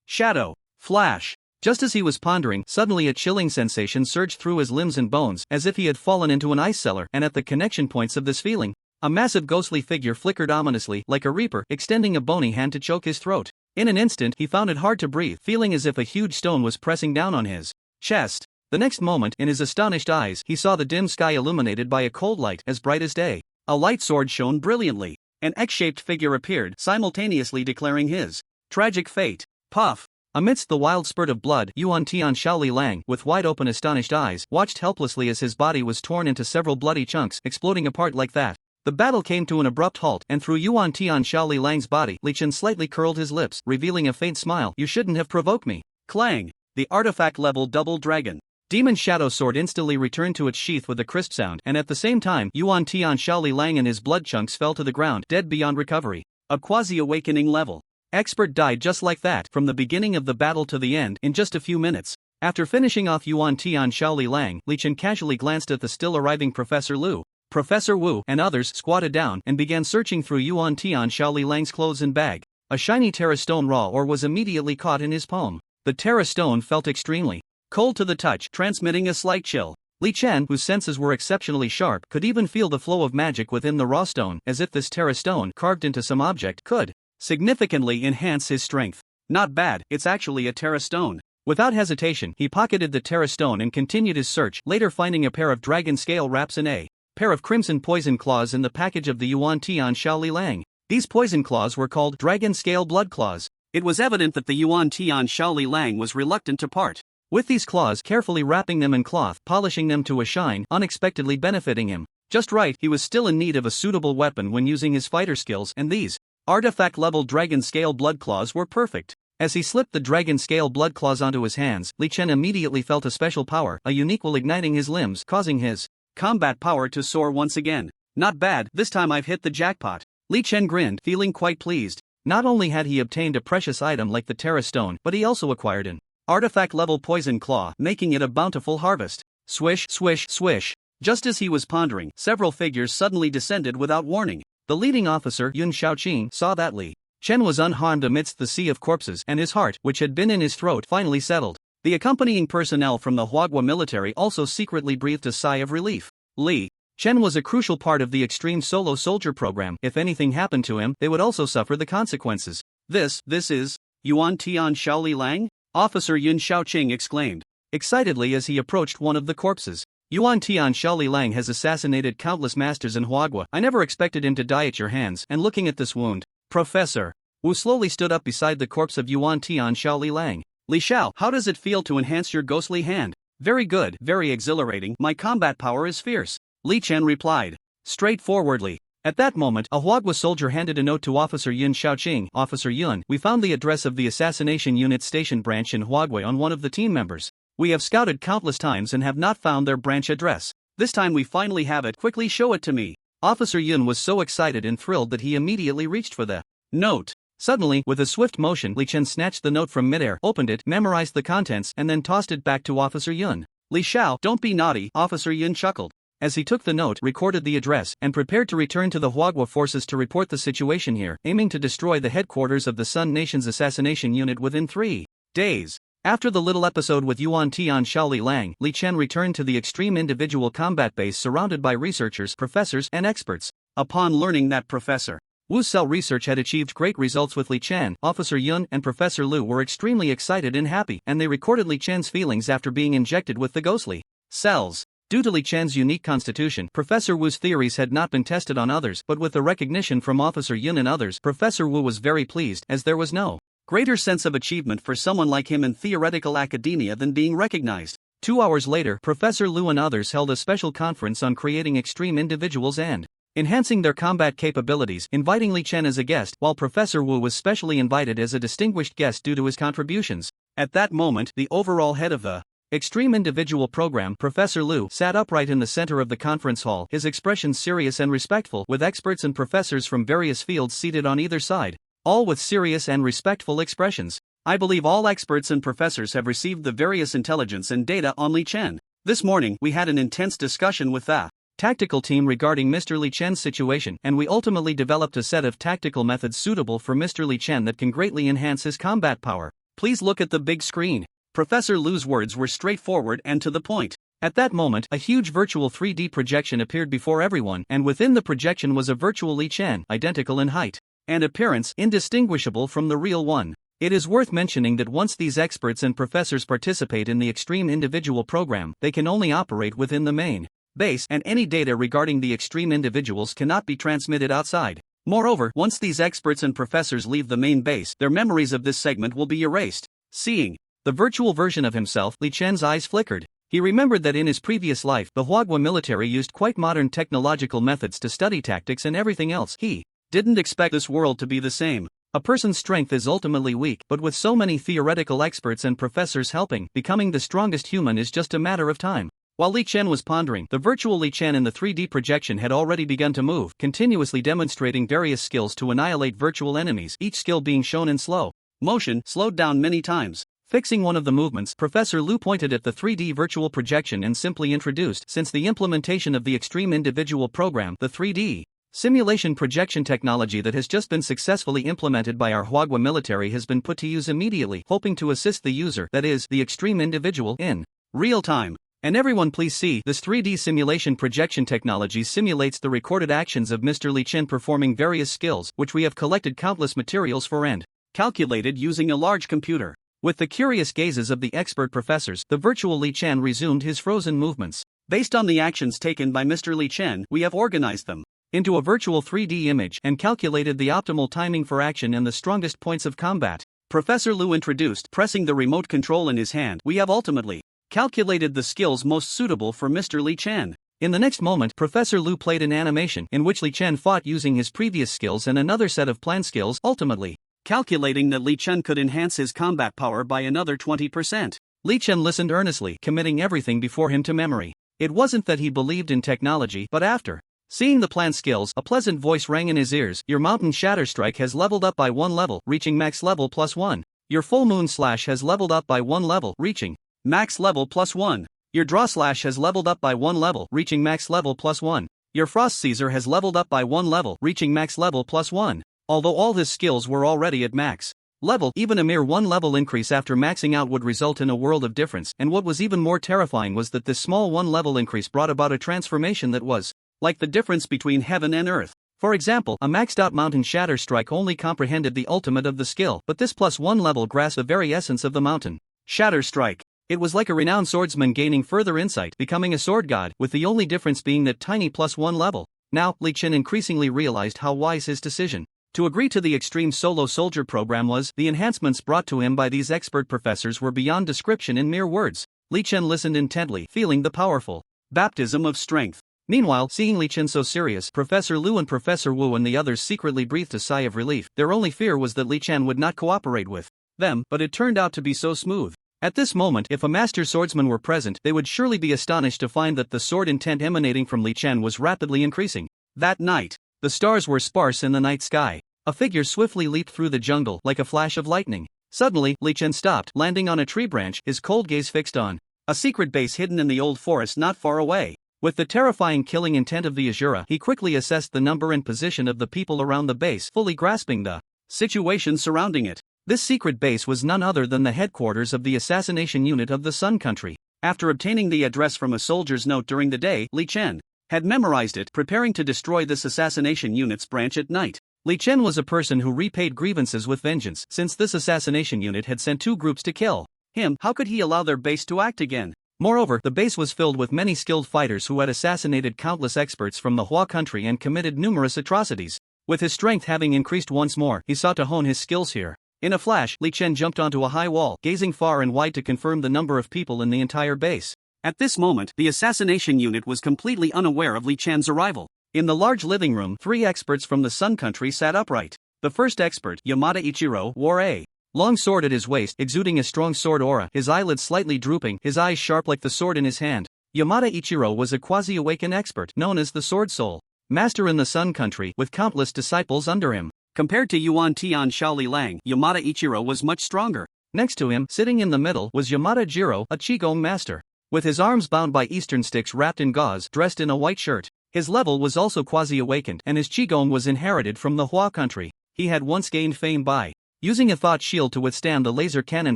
shadow, flash. Just as he was pondering, suddenly a chilling sensation surged through his limbs and bones, as if he had fallen into an ice cellar, and at the connection points of this feeling, a massive ghostly figure flickered ominously, like a reaper, extending a bony hand to choke his throat. In an instant, he found it hard to breathe, feeling as if a huge stone was pressing down on his chest. The next moment, in his astonished eyes, he saw the dim sky illuminated by a cold light, as bright as day. A light sword shone brilliantly. An X-shaped figure appeared, simultaneously declaring his tragic fate. Puff! Amidst the wild spurt of blood, Yuan Tian Shaoli Lang, with wide-open astonished eyes, watched helplessly as his body was torn into several bloody chunks, exploding apart like that. The battle came to an abrupt halt, and through Yuan Tian Shaoli Lang's body, Li Chen slightly curled his lips, revealing a faint smile. You shouldn't have provoked me. Clang! The artifact-level double dragon Demon Shadow Sword instantly returned to its sheath with a crisp sound, and at the same time, Yuan Tian Shaoli Lang and his blood chunks fell to the ground, dead beyond recovery. A quasi-awakening level expert died just like that, from the beginning of the battle to the end, in just a few minutes. After finishing off Yuan Tian Shaoli Lang, Li Chen casually glanced at the still-arriving Professor Lu. Professor Wu and others squatted down and began searching through Yuan Tian Shaoli Lang's clothes and bag. A shiny Terra Stone raw ore was immediately caught in his palm. The Terra Stone felt extremely cold to the touch, transmitting a slight chill. Li Chen, whose senses were exceptionally sharp, could even feel the flow of magic within the raw stone, as if this Terra Stone, carved into some object, could significantly enhance his strength. Not bad, it's actually a Terra Stone. Without hesitation, he pocketed the Terra Stone and continued his search, later finding a pair of dragon scale wraps and a pair of crimson poison claws in the package of the Yuan Tian Shaoli Lang. These poison claws were called dragon scale blood claws. It was evident that the Yuan Tian Shaoli Lang was reluctant to part with these claws, carefully wrapping them in cloth, polishing them to a shine, unexpectedly benefiting him. Just right, he was still in need of a suitable weapon when using his fighter skills, and these artifact-level dragon scale blood claws were perfect. As he slipped the dragon scale blood claws onto his hands, Li Chen immediately felt a special power, a unique will igniting his limbs, causing his combat power to soar once again. Not bad, this time I've hit the jackpot. Li Chen grinned, feeling quite pleased. Not only had he obtained a precious item like the Terra Stone, but he also acquired an artifact-level poison claw, making it a bountiful harvest. Swish, swish, swish. Just as he was pondering, several figures suddenly descended without warning. The leading officer, Yun Shaoqing, saw that Li Chen was unharmed amidst the sea of corpses, and his heart, which had been in his throat, finally settled. The accompanying personnel from the Huagua military also secretly breathed a sigh of relief. Li Chen was a crucial part of the extreme solo soldier program. If anything happened to him, they would also suffer the consequences. This is Yuan Tian Shaoli Lang? Officer Yun Shaoqing exclaimed excitedly as he approached one of the corpses. Yuan Tian Shaoli Lang has assassinated countless masters in Huagua. I never expected him to die at your hands. And looking at this wound, Professor Wu slowly stood up beside the corpse of Yuan Tian Shaoli Lang. Li Xiao, how does it feel to enhance your ghostly hand? Very good, very exhilarating. My combat power is fierce, Li Chen replied straightforwardly. At that moment, a Huagua soldier handed a note to Officer Yun Shaoqing. Officer Yun, we found the address of the assassination unit station branch in Huagua on one of the team members. We have scouted countless times and have not found their branch address. This time we finally have it. Quickly show it to me. Officer Yun was so excited and thrilled that he immediately reached for the note. Suddenly, with a swift motion, Li Chen snatched the note from midair, opened it, memorized the contents, and then tossed it back to Officer Yun. Li Xiao, don't be naughty, Officer Yun chuckled as he took the note, recorded the address, and prepared to return to the Huagua forces to report the situation here, aiming to destroy the headquarters of the Sun Nation's assassination unit within 3 days. After the little episode with Yuan Tian Shaoli Lang, Li Chen returned to the extreme individual combat base surrounded by researchers, professors, and experts. Upon learning that Professor Wu's cell research had achieved great results with Li Chen, Officer Yun and Professor Lu were extremely excited and happy, and they recorded Li Chen's feelings after being injected with the ghostly cells. Due to Li Chen's unique constitution, Professor Wu's theories had not been tested on others, but with the recognition from Officer Yun and others, Professor Wu was very pleased, as there was no greater sense of achievement for someone like him in theoretical academia than being recognized. 2 hours later, Professor Lu and others held a special conference on creating extreme individuals and enhancing their combat capabilities, inviting Li Chen as a guest, while Professor Wu was specially invited as a distinguished guest due to his contributions. At that moment, the overall head of the Extreme Individual Program, Professor Lu, sat upright in the center of the conference hall, his expression serious and respectful, with experts and professors from various fields seated on either side, all with serious and respectful expressions. I believe all experts and professors have received the various intelligence and data on Li Chen. This morning, we had an intense discussion with the tactical team regarding Mr. Li Chen's situation, and we ultimately developed a set of tactical methods suitable for Mr. Li Chen that can greatly enhance his combat power. Please look at the big screen. Professor Lu's words were straightforward and to the point. At that moment, a huge virtual 3D projection appeared before everyone, and within the projection was a virtual Li Chen, identical in height and appearance, indistinguishable from the real one. It is worth mentioning that once these experts and professors participate in the Extreme Individual Program, they can only operate within the main base, and any data regarding the extreme individuals cannot be transmitted outside. Moreover, once these experts and professors leave the main base, their memories of this segment will be erased. Seeing the virtual version of himself, Li Chen's eyes flickered. He remembered that in his previous life, the Huagua military used quite modern technological methods to study tactics and everything else. He didn't expect this world to be the same. A person's strength is ultimately weak, but with so many theoretical experts and professors helping, becoming the strongest human is just a matter of time. While Li Chen was pondering, the virtual Li Chen in the 3D projection had already begun to move, continuously demonstrating various skills to annihilate virtual enemies, each skill being shown in slow motion, slowed down many times. Fixing one of the movements, Professor Lu pointed at the 3D virtual projection and simply introduced, since the implementation of the Extreme Individual Program, the 3D simulation projection technology that has just been successfully implemented by our Huagua military has been put to use immediately, hoping to assist the user, that is, the extreme individual, in real time. And everyone please see, this 3D simulation projection technology simulates the recorded actions of Mr. Li Chen performing various skills, which we have collected countless materials for and calculated using a large computer. With the curious gazes of the expert professors, the virtual Li Chen resumed his frozen movements. Based on the actions taken by Mr. Li Chen, we have organized them into a virtual 3D image and calculated the optimal timing for action and the strongest points of combat. Professor Lu introduced, pressing the remote control in his hand. We have ultimately calculated the skills most suitable for Mr. Li Chen. In the next moment, Professor Lu played an animation in which Li Chen fought using his previous skills and another set of planned skills, ultimately calculating that Li Chen could enhance his combat power by another 20%. Li Chen listened earnestly, committing everything before him to memory. It wasn't that he believed in technology, but after seeing the planned skills, a pleasant voice rang in his ears. Your mountain shatter strike has leveled up by 1 level, reaching max level +1. Your full moon slash has leveled up by 1 level, reaching max level +1. Your draw slash has leveled up by 1 level, reaching max level +1. Your frost Caesar has leveled up by 1 level, reaching max level +1. Although all his skills were already at max level, even a mere 1 level increase after maxing out would result in a world of difference, and what was even more terrifying was that this small 1 level increase brought about a transformation that was like the difference between heaven and earth. For example, a maxed out mountain shatter strike only comprehended the ultimate of the skill, but this +1 level grasped the very essence of the mountain shatter strike. It was like a renowned swordsman gaining further insight, becoming a sword god, with the only difference being that tiny +1 level. Now, Li Chen increasingly realized how wise his decision to agree to the Extreme Solo Soldier program was. The enhancements brought to him by these expert professors were beyond description in mere words. Li Chen listened intently, feeling the powerful baptism of strength. Meanwhile, seeing Li Chen so serious, Professor Lu and Professor Wu and the others secretly breathed a sigh of relief. Their only fear was that Li Chen would not cooperate with them, but it turned out to be so smooth. At this moment, if a master swordsman were present, they would surely be astonished to find that the sword intent emanating from Li Chen was rapidly increasing. That night, the stars were sparse in the night sky. A figure swiftly leaped through the jungle like a flash of lightning. Suddenly, Li Chen stopped, landing on a tree branch, his cold gaze fixed on a secret base hidden in the old forest not far away. With the terrifying killing intent of the Azura, he quickly assessed the number and position of the people around the base, fully grasping the situation surrounding it. This secret base was none other than the headquarters of the assassination unit of the Sun Country. After obtaining the address from a soldier's note during the day, Li Chen had memorized it, preparing to destroy this assassination unit's branch at night. Li Chen was a person who repaid grievances with vengeance. Since this assassination unit had sent 2 groups to kill him, how could he allow their base to act again? Moreover, the base was filled with many skilled fighters who had assassinated countless experts from the Hua country and committed numerous atrocities. With his strength having increased once more, he sought to hone his skills here. In a flash, Li Chen jumped onto a high wall, gazing far and wide to confirm the number of people in the entire base. At this moment, the assassination unit was completely unaware of Li Chen's arrival. In the large living room, 3 experts from the Sun Country sat upright. The first expert, Yamada Ichiro, wore a long sword at his waist, exuding a strong sword aura, his eyelids slightly drooping, his eyes sharp like the sword in his hand. Yamada Ichiro was a quasi-awakened expert, known as the Sword Soul Master in the Sun Country, with countless disciples under him. Compared to Yuan Tian Shaoli Lang, Yamada Ichiro was much stronger. Next to him, sitting in the middle, was Yamada Jiro, a Qigong master. With his arms bound by Eastern sticks wrapped in gauze, dressed in a white shirt. His level was also quasi-awakened, and his Qigong was inherited from the Hua country. He had once gained fame by using a thought shield to withstand the laser cannon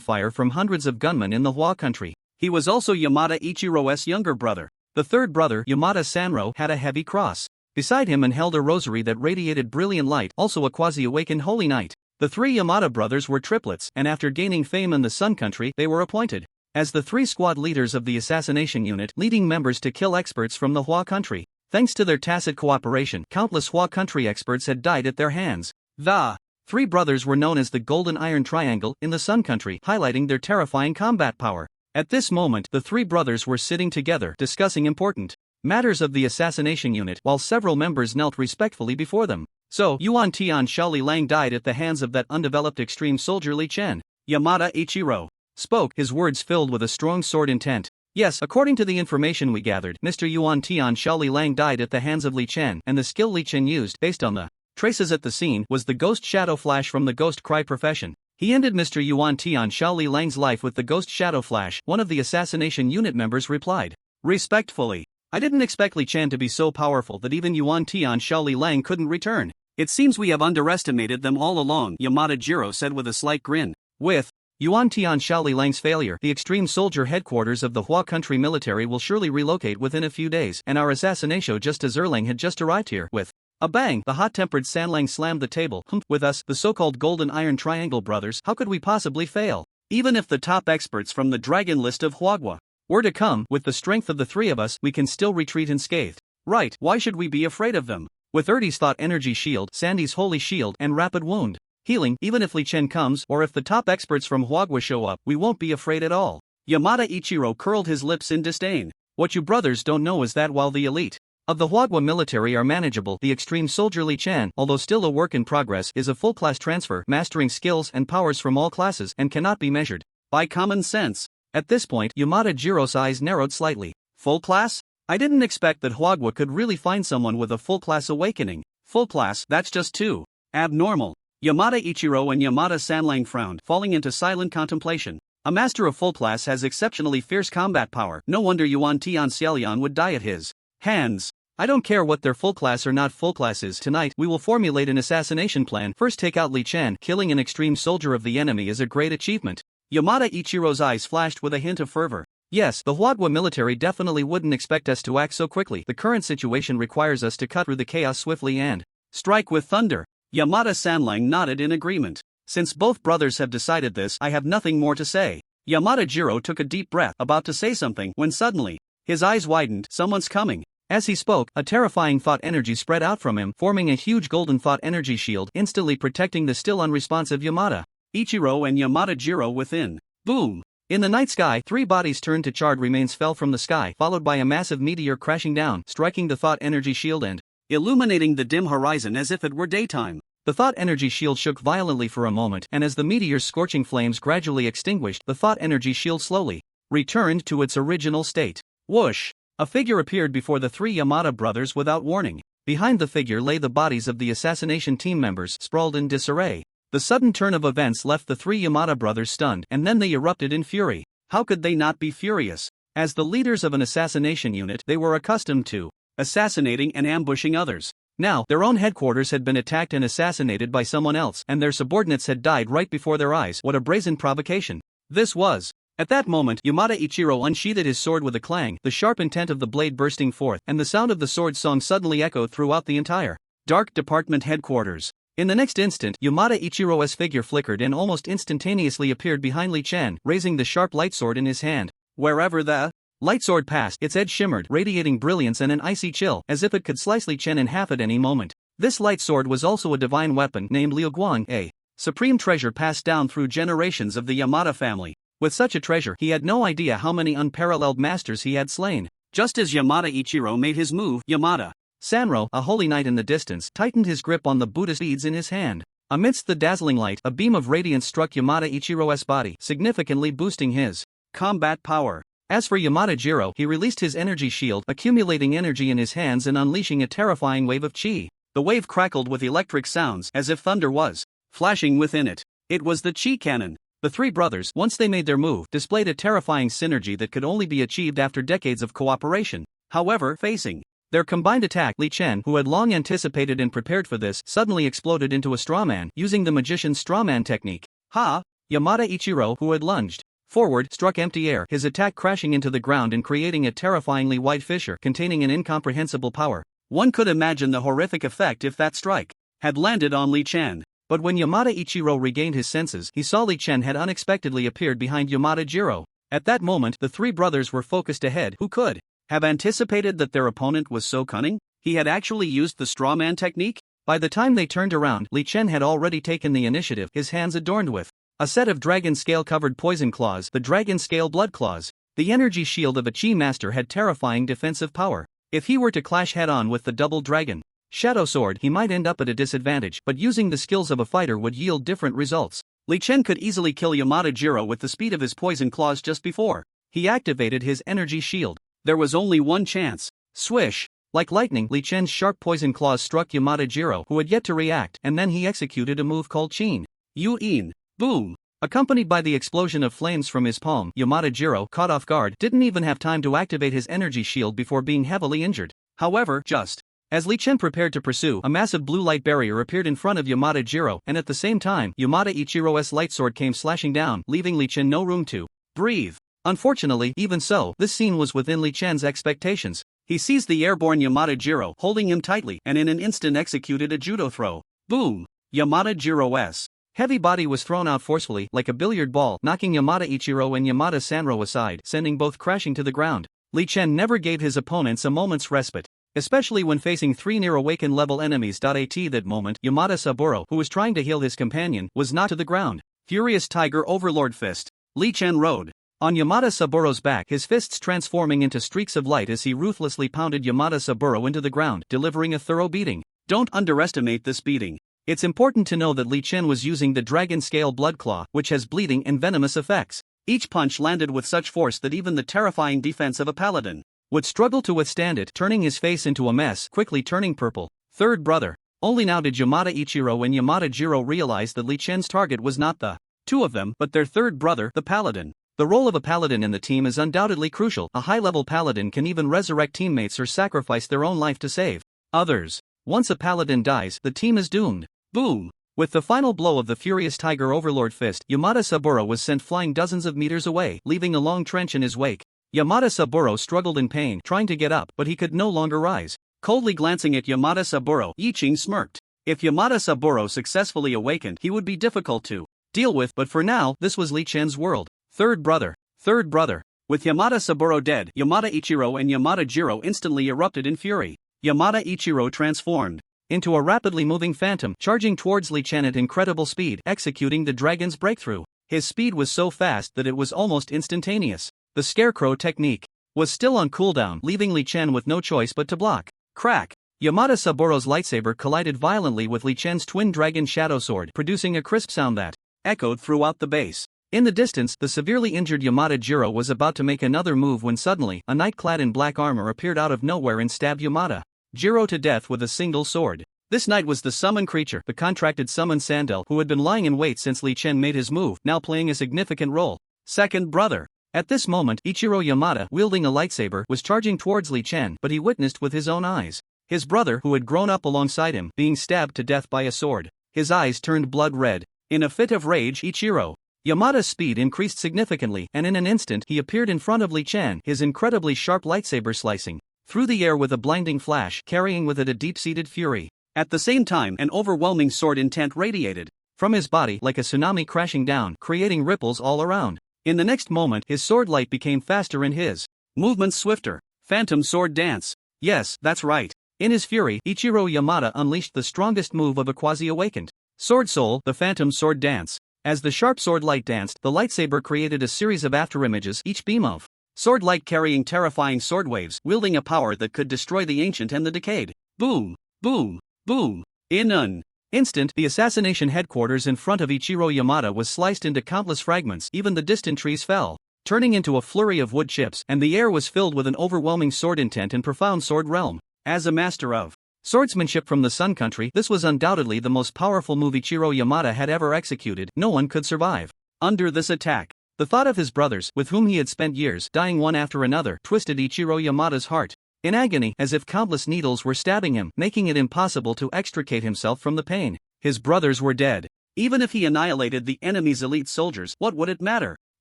fire from hundreds of gunmen in the Hua country. He was also Yamada Ichiro's younger brother. The third brother, Yamada Sanro, had a heavy cross beside him and held a rosary that radiated brilliant light, also a quasi-awakened holy knight. The 3 Yamada brothers were triplets, and after gaining fame in the Sun Country, they were appointed as the 3 squad leaders of the assassination unit, leading members to kill experts from the Hua country. Thanks to their tacit cooperation, countless Hua country experts had died at their hands. The 3 brothers were known as the Golden Iron Triangle in the Sun Country, highlighting their terrifying combat power. At this moment, the 3 brothers were sitting together, discussing important matters of the assassination unit, while several members knelt respectfully before them. So, Yuan Tian Shaoli Lang died at the hands of that undeveloped extreme soldier Li Chen. Yamada Ichiro spoke, his words filled with a strong sword intent. Yes, according to the information we gathered, Mr. Yuan Tian Shaoli Lang died at the hands of Li Chen, and the skill Li Chen used, based on the traces at the scene, was the Ghost Shadow Flash from the Ghost Cry profession. He ended Mr. Yuan Tian Shaoli Lang's life with the Ghost Shadow Flash, one of the assassination unit members replied respectfully. I didn't expect Li Chen to be so powerful that even Yuan Tian Shaoli Lang couldn't return. It seems we have underestimated them all along, Yamada Jiro said with a slight grin. With Yuan Tian Shaoli Lang's failure, the extreme soldier headquarters of the Hua country military will surely relocate within a few days, and our assassination just as Erlang had just arrived here. With a bang, the hot-tempered Sanlang slammed the table. With us, the so-called Golden Iron Triangle brothers, how could we possibly fail? Even if the top experts from the dragon list of Huagua were to come, with the strength of the 3 of us, we can still retreat unscathed. Right, why should we be afraid of them? With Ertie's Thought Energy Shield, Sandy's Holy Shield, and Rapid Wound Healing, even if Li Chen comes, or if the top experts from Huagua show up, we won't be afraid at all. Yamada Ichiro curled his lips in disdain. What you brothers don't know is that while the elite of the Huagua military are manageable, the extreme soldier Li Chen, although still a work in progress, is a full class transfer, mastering skills and powers from all classes, and cannot be measured by common sense. At this point, Yamada Jiro's eyes narrowed slightly. Full class? I didn't expect that Huagua could really find someone with a full class awakening. Full class, that's just too abnormal. Yamada Ichiro and Yamada Sanlang frowned, falling into silent contemplation. A master of full class has exceptionally fierce combat power. No wonder Yuan Tian Xiaolian would die at his hands. I don't care what their full class or not full class is. Tonight, we will formulate an assassination plan. First, take out Li Chen. Killing an extreme soldier of the enemy is a great achievement. Yamada Ichiro's eyes flashed with a hint of fervor. Yes, the Huadwa military definitely wouldn't expect us to act so quickly. The current situation requires us to cut through the chaos swiftly and strike with thunder. Yamada Sanlang nodded in agreement. Since both brothers have decided this, I have nothing more to say. Yamada Jiro took a deep breath, about to say something, when suddenly, his eyes widened. Someone's coming. As he spoke, a terrifying thought energy spread out from him, forming a huge golden thought energy shield, instantly protecting the still unresponsive Yamada Ichiro and Yamada Jiro within. Boom! In the night sky, 3 bodies turned to charred remains fell from the sky, followed by a massive meteor crashing down, striking the thought energy shield and illuminating the dim horizon as if it were daytime. The thought energy shield shook violently for a moment, and as the meteor's scorching flames gradually extinguished, the thought energy shield slowly returned to its original state. Whoosh! A figure appeared before the 3 Yamada brothers without warning. Behind the figure lay the bodies of the assassination team members, sprawled in disarray. The sudden turn of events left the 3 Yamada brothers stunned, and then they erupted in fury. How could they not be furious? As the leaders of an assassination unit, they were accustomed to assassinating and ambushing others. Now, their own headquarters had been attacked and assassinated by someone else, and their subordinates had died right before their eyes. What a brazen provocation this was! At that moment, Yamada Ichiro unsheathed his sword with a clang, the sharp intent of the blade bursting forth, and the sound of the sword's song suddenly echoed throughout the entire Dark Department headquarters. In the next instant, Yamada Ichiro's figure flickered and almost instantaneously appeared behind Li Chen, raising the sharp light sword in his hand. Wherever the light sword passed, its edge shimmered, radiating brilliance and an icy chill, as if it could slice Li Chen in half at any moment. This light sword was also a divine weapon named Liu Guang, a supreme treasure passed down through generations of the Yamada family. With such a treasure, he had no idea how many unparalleled masters he had slain. Just as Yamada Ichiro made his move, Yamada Sanro, a holy knight in the distance, tightened his grip on the Buddhist beads in his hand. Amidst the dazzling light, a beam of radiance struck Yamada Ichiro's body, significantly boosting his combat power. As for Yamada Jiro, he released his energy shield, accumulating energy in his hands and unleashing a terrifying wave of chi. The wave crackled with electric sounds, as if thunder was flashing within it. It was the chi cannon. The 3 brothers, once they made their move, displayed a terrifying synergy that could only be achieved after decades of cooperation. However, facing their combined attack, Li Chen, who had long anticipated and prepared for this, suddenly exploded into a strawman, using the magician's strawman technique. Ha! Yamada Ichiro, who had lunged forward, struck empty air, his attack crashing into the ground and creating a terrifyingly wide fissure containing an incomprehensible power. One could imagine the horrific effect if that strike had landed on Li Chen. But when Yamada Ichiro regained his senses, he saw Li Chen had unexpectedly appeared behind Yamada Jiro. At that moment, the 3 brothers were focused ahead. Who could have anticipated that their opponent was so cunning? He had actually used the strawman technique? By the time they turned around, Li Chen had already taken the initiative, his hands adorned with a set of dragon scale covered poison claws, the dragon scale blood claws. The energy shield of a chi master had terrifying defensive power. If he were to clash head-on with the double dragon shadow sword, he might end up at a disadvantage, but using the skills of a fighter would yield different results. Li Chen could easily kill Yamada Jiro with the speed of his poison claws just before he activated his energy shield. There was only one chance. Swish! Like lightning, Li Chen's sharp poison claws struck Yamada Jiro, who had yet to react, and then he executed a move called Chin Yu-in. Boom! Accompanied by the explosion of flames from his palm, Yamada Jiro, caught off guard, didn't even have time to activate his energy shield before being heavily injured. However, just as Li Chen prepared to pursue, a massive blue light barrier appeared in front of Yamada Jiro, and at the same time, Yamada Ichiro's light sword came slashing down, leaving Li Chen no room to breathe. Unfortunately, even so, this scene was within Li Chen's expectations. He seized the airborne Yamada Jiro, holding him tightly, and in an instant executed a judo throw. Boom! Yamada Jiro's heavy body was thrown out forcefully, like a billiard ball, knocking Yamada Ichiro and Yamada Sanro aside, sending both crashing to the ground. Li Chen never gave his opponents a moment's respite, especially when facing 3 near-awakened level enemies. At that moment, Yamada Saburo, who was trying to heal his companion, was knocked to the ground. Furious Tiger Overlord Fist. Li Chen rode on Yamada Saburo's back, his fists transforming into streaks of light as he ruthlessly pounded Yamada Saburo into the ground, delivering a thorough beating. Don't underestimate this beating. It's important to know that Li Chen was using the Dragon Scale Blood Claw, which has bleeding and venomous effects. Each punch landed with such force that even the terrifying defense of a paladin would struggle to withstand it, turning his face into a mess, quickly turning purple. Third brother. Only now did Yamada Ichiro and Yamada Jiro realize that Li Chen's target was not the two of them but their third brother, the paladin. The role of a paladin in the team is undoubtedly crucial. A high-level paladin can even resurrect teammates or sacrifice their own life to save others. Once a paladin dies, the team is doomed. Boom! With the final blow of the furious Tiger Overlord fist, Yamada Saburo was sent flying dozens of meters away, leaving a long trench in his wake. Yamada Saburo struggled in pain, trying to get up, but he could no longer rise. Coldly glancing at Yamada Saburo, Yiching smirked. If Yamada Saburo successfully awakened, he would be difficult to deal with, but for now, this was Li Chen's world. Third brother. With Yamada Saburo dead, Yamada Ichiro and Yamada Jiro instantly erupted in fury. Yamada Ichiro transformed into a rapidly moving phantom, charging towards Li Chen at incredible speed, executing the dragon's breakthrough. His speed was so fast that it was almost instantaneous. The scarecrow technique was still on cooldown, leaving Li Chen with no choice but to block. Crack! Yamada Saburo's lightsaber collided violently with Li Chen's twin dragon shadow sword, producing a crisp sound that echoed throughout the base. In the distance, the severely injured Yamada Jiro was about to make another move when suddenly, a knight clad in black armor appeared out of nowhere and stabbed Yamada Jiro to death with a single sword. This knight was the summon creature, the contracted summon Sandel, who had been lying in wait since Li Chen made his move, now playing a significant role. Second brother. At this moment, Ichiro Yamada, wielding a lightsaber, was charging towards Li Chen, but he witnessed with his own eyes his brother, who had grown up alongside him, being stabbed to death by a sword. His eyes turned blood red. In a fit of rage, Ichiro Yamada's speed increased significantly, and in an instant he appeared in front of Li Chen, his incredibly sharp lightsaber slicing through the air with a blinding flash, carrying with it a deep-seated fury. At the same time, an overwhelming sword intent radiated from his body like a tsunami crashing down, creating ripples all around. In the next moment, his sword light became faster and his movements swifter. Phantom sword dance. Yes, that's right. In his fury, Ichiro Yamada unleashed the strongest move of a quasi-awakened Sword Soul, the Phantom Sword Dance. As the sharp sword light danced, the lightsaber created a series of afterimages, each beam of sword light carrying terrifying sword waves, wielding a power that could destroy the ancient and the decayed. Boom! Boom! Boom! In an instant, the assassination headquarters in front of Ichiro Yamada was sliced into countless fragments. Even the distant trees fell, turning into a flurry of wood chips, and the air was filled with an overwhelming sword intent and profound sword realm. As a master of swordsmanship from the Sun Country, this was undoubtedly the most powerful move Ichiro Yamada had ever executed. No one could survive under this attack. The thought of his brothers, with whom he had spent years, dying one after another, twisted Ichiro Yamada's heart. In agony, as if countless needles were stabbing him, making it impossible to extricate himself from the pain. His brothers were dead. Even if he annihilated the enemy's elite soldiers, what would it matter?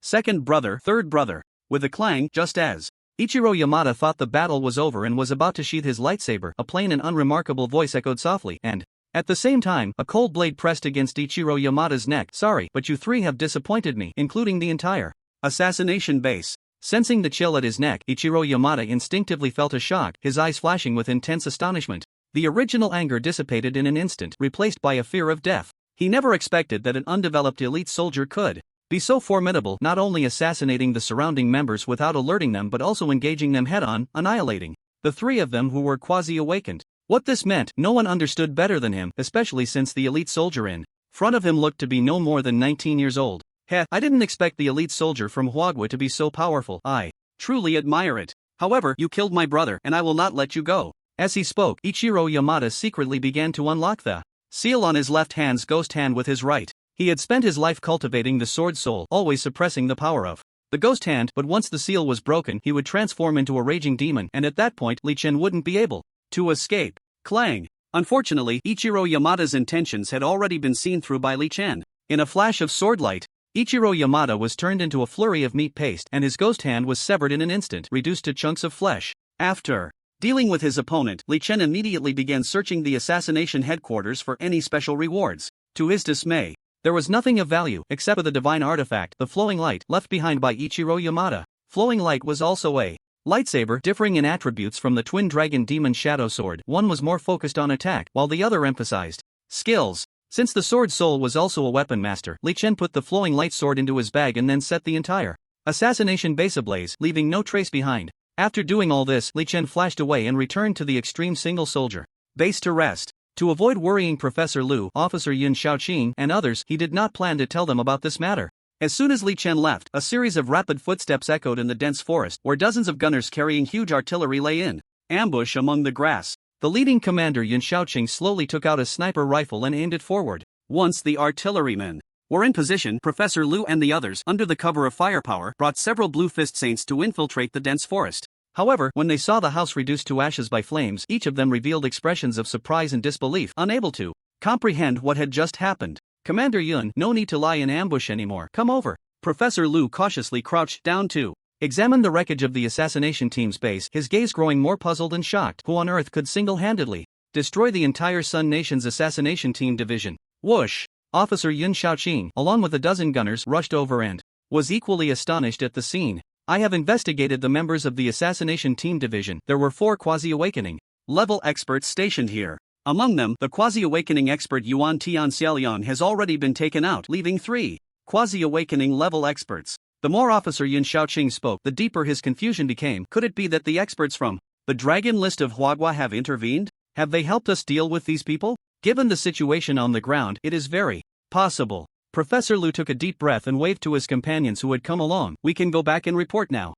Second brother, third brother. With a clang, just as Ichiro Yamada thought the battle was over and was about to sheath his lightsaber, a plain and unremarkable voice echoed softly, and at the same time, a cold blade pressed against Ichiro Yamada's neck. Sorry, but you three have disappointed me, including the entire assassination base. Sensing the chill at his neck, Ichiro Yamada instinctively felt a shock, his eyes flashing with intense astonishment. The original anger dissipated in an instant, replaced by a fear of death. He never expected that an undeveloped elite soldier could be so formidable, not only assassinating the surrounding members without alerting them but also engaging them head-on, annihilating the three of them who were quasi-awakened. What this meant, no one understood better than him, especially since the elite soldier in front of him looked to be no more than 19 years old. Heh, I didn't expect the elite soldier from Huagua to be so powerful. I truly admire it. However, you killed my brother, and I will not let you go. As he spoke, Ichiro Yamada secretly began to unlock the seal on his left hand's ghost hand with his right. He had spent his life cultivating the sword soul, always suppressing the power of the ghost hand, but once the seal was broken, he would transform into a raging demon, and at that point, Li Chen wouldn't be able to escape. Clang! Unfortunately, Ichiro Yamada's intentions had already been seen through by Li Chen. In a flash of sword light, Ichiro Yamada was turned into a flurry of meat paste, and his ghost hand was severed in an instant, reduced to chunks of flesh. After dealing with his opponent, Li Chen immediately began searching the assassination headquarters for any special rewards. To his dismay, there was nothing of value, except for the divine artifact, the flowing light, left behind by Ichiro Yamada. Flowing light was also a lightsaber, differing in attributes from the twin dragon demon shadow sword. One was more focused on attack, while the other emphasized skills. Since the sword soul was also a weapon master, Li Chen put the flowing light sword into his bag and then set the entire assassination base ablaze, leaving no trace behind. After doing all this, Li Chen flashed away and returned to the extreme single soldier base to rest. To avoid worrying Professor Liu, Officer Yun Shaoqing, and others, he did not plan to tell them about this matter. As soon as Li Chen left, a series of rapid footsteps echoed in the dense forest, where dozens of gunners carrying huge artillery lay in ambush among the grass. The leading commander Yun Shaoqing slowly took out a sniper rifle and aimed it forward. Once the artillerymen were in position, Professor Lu and the others, under the cover of firepower, brought several Blue Fist Saints to infiltrate the dense forest. However, when they saw the house reduced to ashes by flames, each of them revealed expressions of surprise and disbelief, unable to comprehend what had just happened. Commander Yun, no need to lie in ambush anymore. Come over. Professor Lu cautiously crouched down to examine the wreckage of the assassination team's base, his gaze growing more puzzled and shocked. Who on earth could single-handedly destroy the entire Sun Nation's assassination team division? Whoosh! Officer Yun Shaoqing, along with a dozen gunners, rushed over and was equally astonished at the scene. I have investigated the members of the assassination team division. There were 4 quasi-awakening level experts stationed here. Among them, the quasi-awakening expert Yuan Tian Xiaolian has already been taken out, leaving 3 quasi-awakening level experts. The more Officer Yun Shaoqing spoke, the deeper his confusion became. Could it be that the experts from the Dragon List of Huagua have intervened? Have they helped us deal with these people? Given the situation on the ground, it is very possible. Professor Lu took a deep breath and waved to his companions who had come along. We can go back and report now.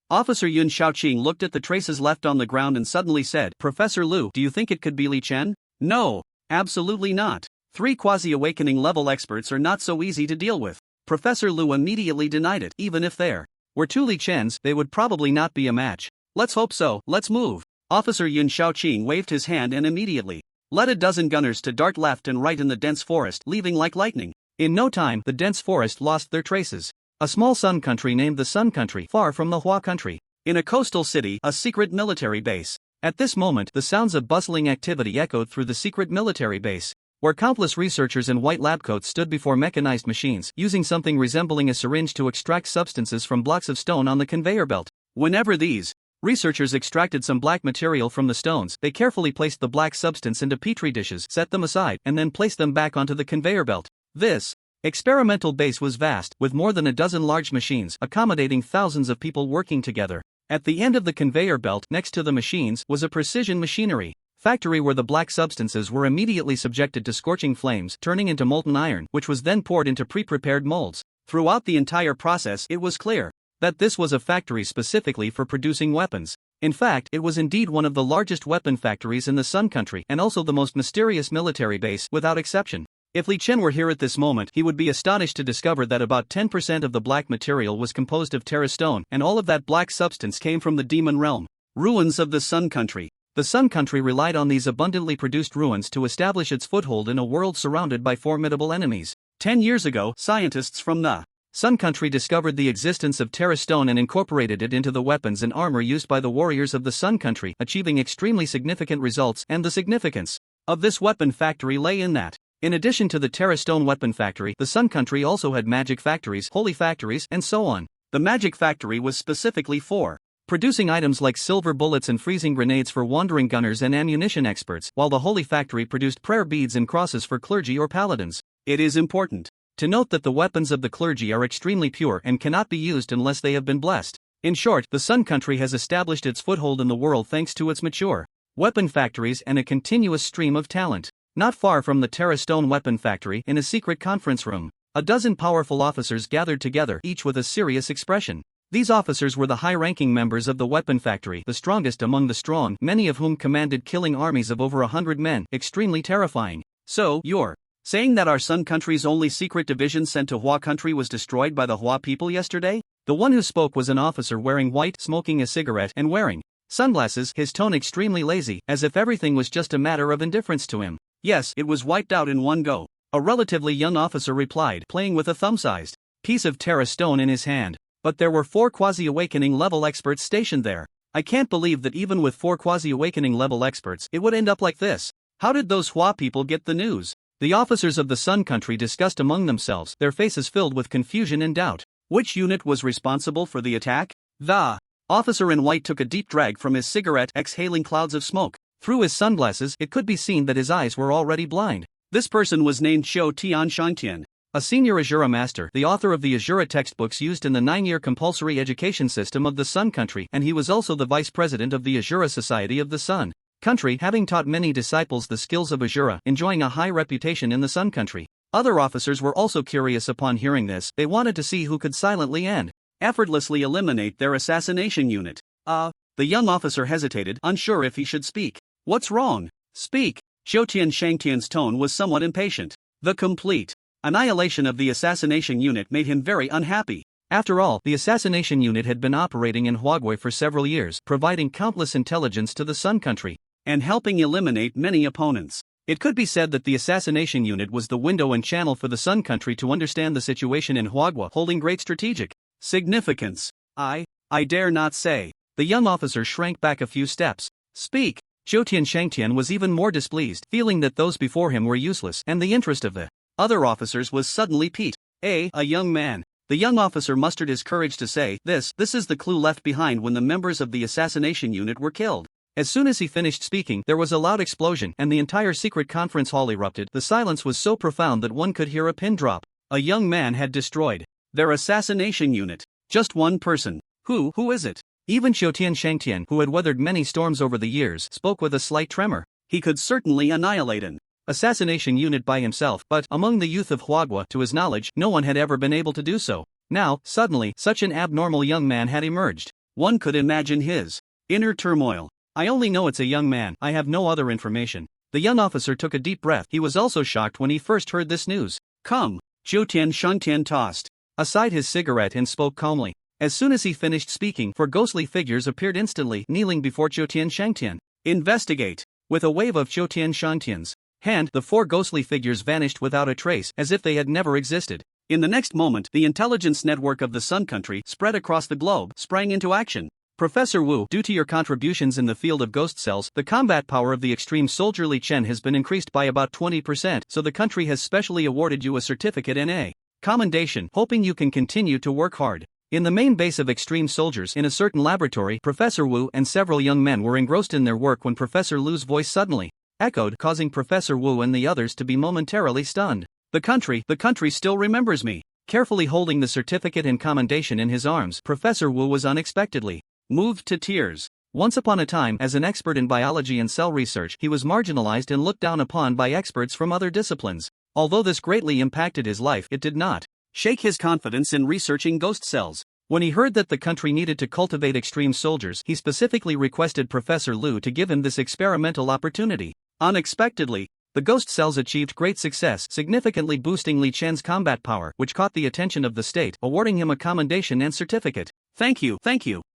Officer Yun Shaoqing looked at the traces left on the ground and suddenly said, Professor Lu, do you think it could be Li Chen? No, absolutely not. 3 quasi-awakening level experts are not so easy to deal with. Professor Lu immediately denied it. Even if there were 2 Li Chens, they would probably not be a match. Let's hope so. Let's move. Officer Yun Shaoqing waved his hand and immediately led a dozen gunners to dart left and right in the dense forest, leaving like lightning. In no time, the dense forest lost their traces. A small sun country named the Sun Country, far from the Hua country. In a coastal city, a secret military base. At this moment, the sounds of bustling activity echoed through the secret military base, where countless researchers in white lab coats stood before mechanized machines, using something resembling a syringe to extract substances from blocks of stone on the conveyor belt. Whenever these researchers extracted some black material from the stones, they carefully placed the black substance into petri dishes, set them aside, and then placed them back onto the conveyor belt. This experimental base was vast, with more than a dozen large machines, accommodating thousands of people working together. At the end of the conveyor belt, next to the machines, was a precision machinery factory where the black substances were immediately subjected to scorching flames, turning into molten iron, which was then poured into pre-prepared molds. Throughout the entire process, it was clear that this was a factory specifically for producing weapons. In fact, it was indeed one of the largest weapon factories in the Sun Country, and also the most mysterious military base, without exception. If Li Chen were here at this moment, he would be astonished to discover that about 10% of the black material was composed of Terra Stone, and all of that black substance came from the Demon Realm. Ruins of the Sun Country. The Sun Country relied on these abundantly produced ruins to establish its foothold in a world surrounded by formidable enemies. 10 years ago, scientists from the Sun Country discovered the existence of Terra Stone and incorporated it into the weapons and armor used by the warriors of the Sun Country, achieving extremely significant results, and the significance of this weapon factory lay in that, in addition to the Terra Stone weapon factory, the Sun Country also had magic factories, holy factories, and so on. The magic factory was specifically for producing items like silver bullets and freezing grenades for wandering gunners and ammunition experts, while the holy factory produced prayer beads and crosses for clergy or paladins. It is important to note that the weapons of the clergy are extremely pure and cannot be used unless they have been blessed. In short, the Sun Country has established its foothold in the world thanks to its mature weapon factories and a continuous stream of talent. Not far from the Terra Stone weapon factory, in a secret conference room, a dozen powerful officers gathered together, each with a serious expression. These officers were the high-ranking members of the weapon factory, the strongest among the strong, many of whom commanded killing armies of over 100 men, extremely terrifying. So, you're saying that our Sun Country's only secret division sent to Hua Country was destroyed by the Hua people yesterday? The one who spoke was an officer wearing white, smoking a cigarette, and wearing sunglasses, his tone extremely lazy, as if everything was just a matter of indifference to him. Yes, it was wiped out in one go. A relatively young officer replied, playing with a thumb-sized piece of Terra Stone in his hand. But there were 4 quasi-awakening level experts stationed there. I can't believe that even with 4 quasi-awakening level experts, it would end up like this. How did those Hua people get the news? The officers of the Sun Country discussed among themselves, their faces filled with confusion and doubt. Which unit was responsible for the attack? The officer in white took a deep drag from his cigarette, exhaling clouds of smoke. Through his sunglasses, it could be seen that his eyes were already blind. This person was named Qiu Tian Shangtian, a senior Azura master, the author of the Azura textbooks used in the 9-year compulsory education system of the Sun Country, and he was also the vice president of the Azura Society of the Sun Country, having taught many disciples the skills of Azura, enjoying a high reputation in the Sun Country. Other officers were also curious upon hearing this. They wanted to see who could silently and effortlessly eliminate their assassination unit. The young officer hesitated, unsure if he should speak. What's wrong? Speak. Zhou Shangtian's tone was somewhat impatient. The complete annihilation of the assassination unit made him very unhappy. After all, the assassination unit had been operating in Huaguai for several years, providing countless intelligence to the Sun Country, and helping eliminate many opponents. It could be said that the assassination unit was the window and channel for the Sun Country to understand the situation in Huaguai, holding great strategic significance. I dare not say. The young officer shrank back a few steps. Speak. Zhou Shangtian was even more displeased, feeling that those before him were useless, and the interest of the other officers was suddenly piqued. A young man. The young officer mustered his courage to say, This is the clue left behind when the members of the assassination unit were killed. As soon as he finished speaking, there was a loud explosion, and the entire secret conference hall erupted. The silence was so profound that one could hear a pin drop. A young man had destroyed their assassination unit. Just one person. Who is it? Even Zhou Shangtian, who had weathered many storms over the years, spoke with a slight tremor. He could certainly annihilate an assassination unit by himself, but among the youth of Huaguai, to his knowledge, no one had ever been able to do so. Now, suddenly, such an abnormal young man had emerged. One could imagine his inner turmoil. I only know it's a young man, I have no other information. The young officer took a deep breath. He was also shocked when he first heard this news. Come. Zhou Shangtian tossed aside his cigarette and spoke calmly. As soon as he finished speaking, four ghostly figures appeared instantly, kneeling before Zhou Shangtian. Investigate. With a wave of Zhou Shangtian's hand, the four ghostly figures vanished without a trace, as if they had never existed. In the next moment, the intelligence network of the Sun Country, spread across the globe, sprang into action. Professor Wu, due to your contributions in the field of ghost cells, the combat power of the extreme soldier Li Chen has been increased by about 20%, so the country has specially awarded you a certificate and a commendation, hoping you can continue to work hard. In the main base of extreme soldiers, in a certain laboratory, Professor Wu and several young men were engrossed in their work when Professor Lu's voice suddenly echoed, causing Professor Wu and the others to be momentarily stunned. The country still remembers me. Carefully holding the certificate and commendation in his arms, Professor Wu was unexpectedly moved to tears. Once upon a time, as an expert in biology and cell research, he was marginalized and looked down upon by experts from other disciplines. Although this greatly impacted his life, it did not shake his confidence in researching ghost cells. When he heard that the country needed to cultivate extreme soldiers, he specifically requested Professor Lu to give him this experimental opportunity. Unexpectedly, the ghost cells achieved great success, significantly boosting Li Chen's combat power, which caught the attention of the state, awarding him a commendation and certificate. Thank you.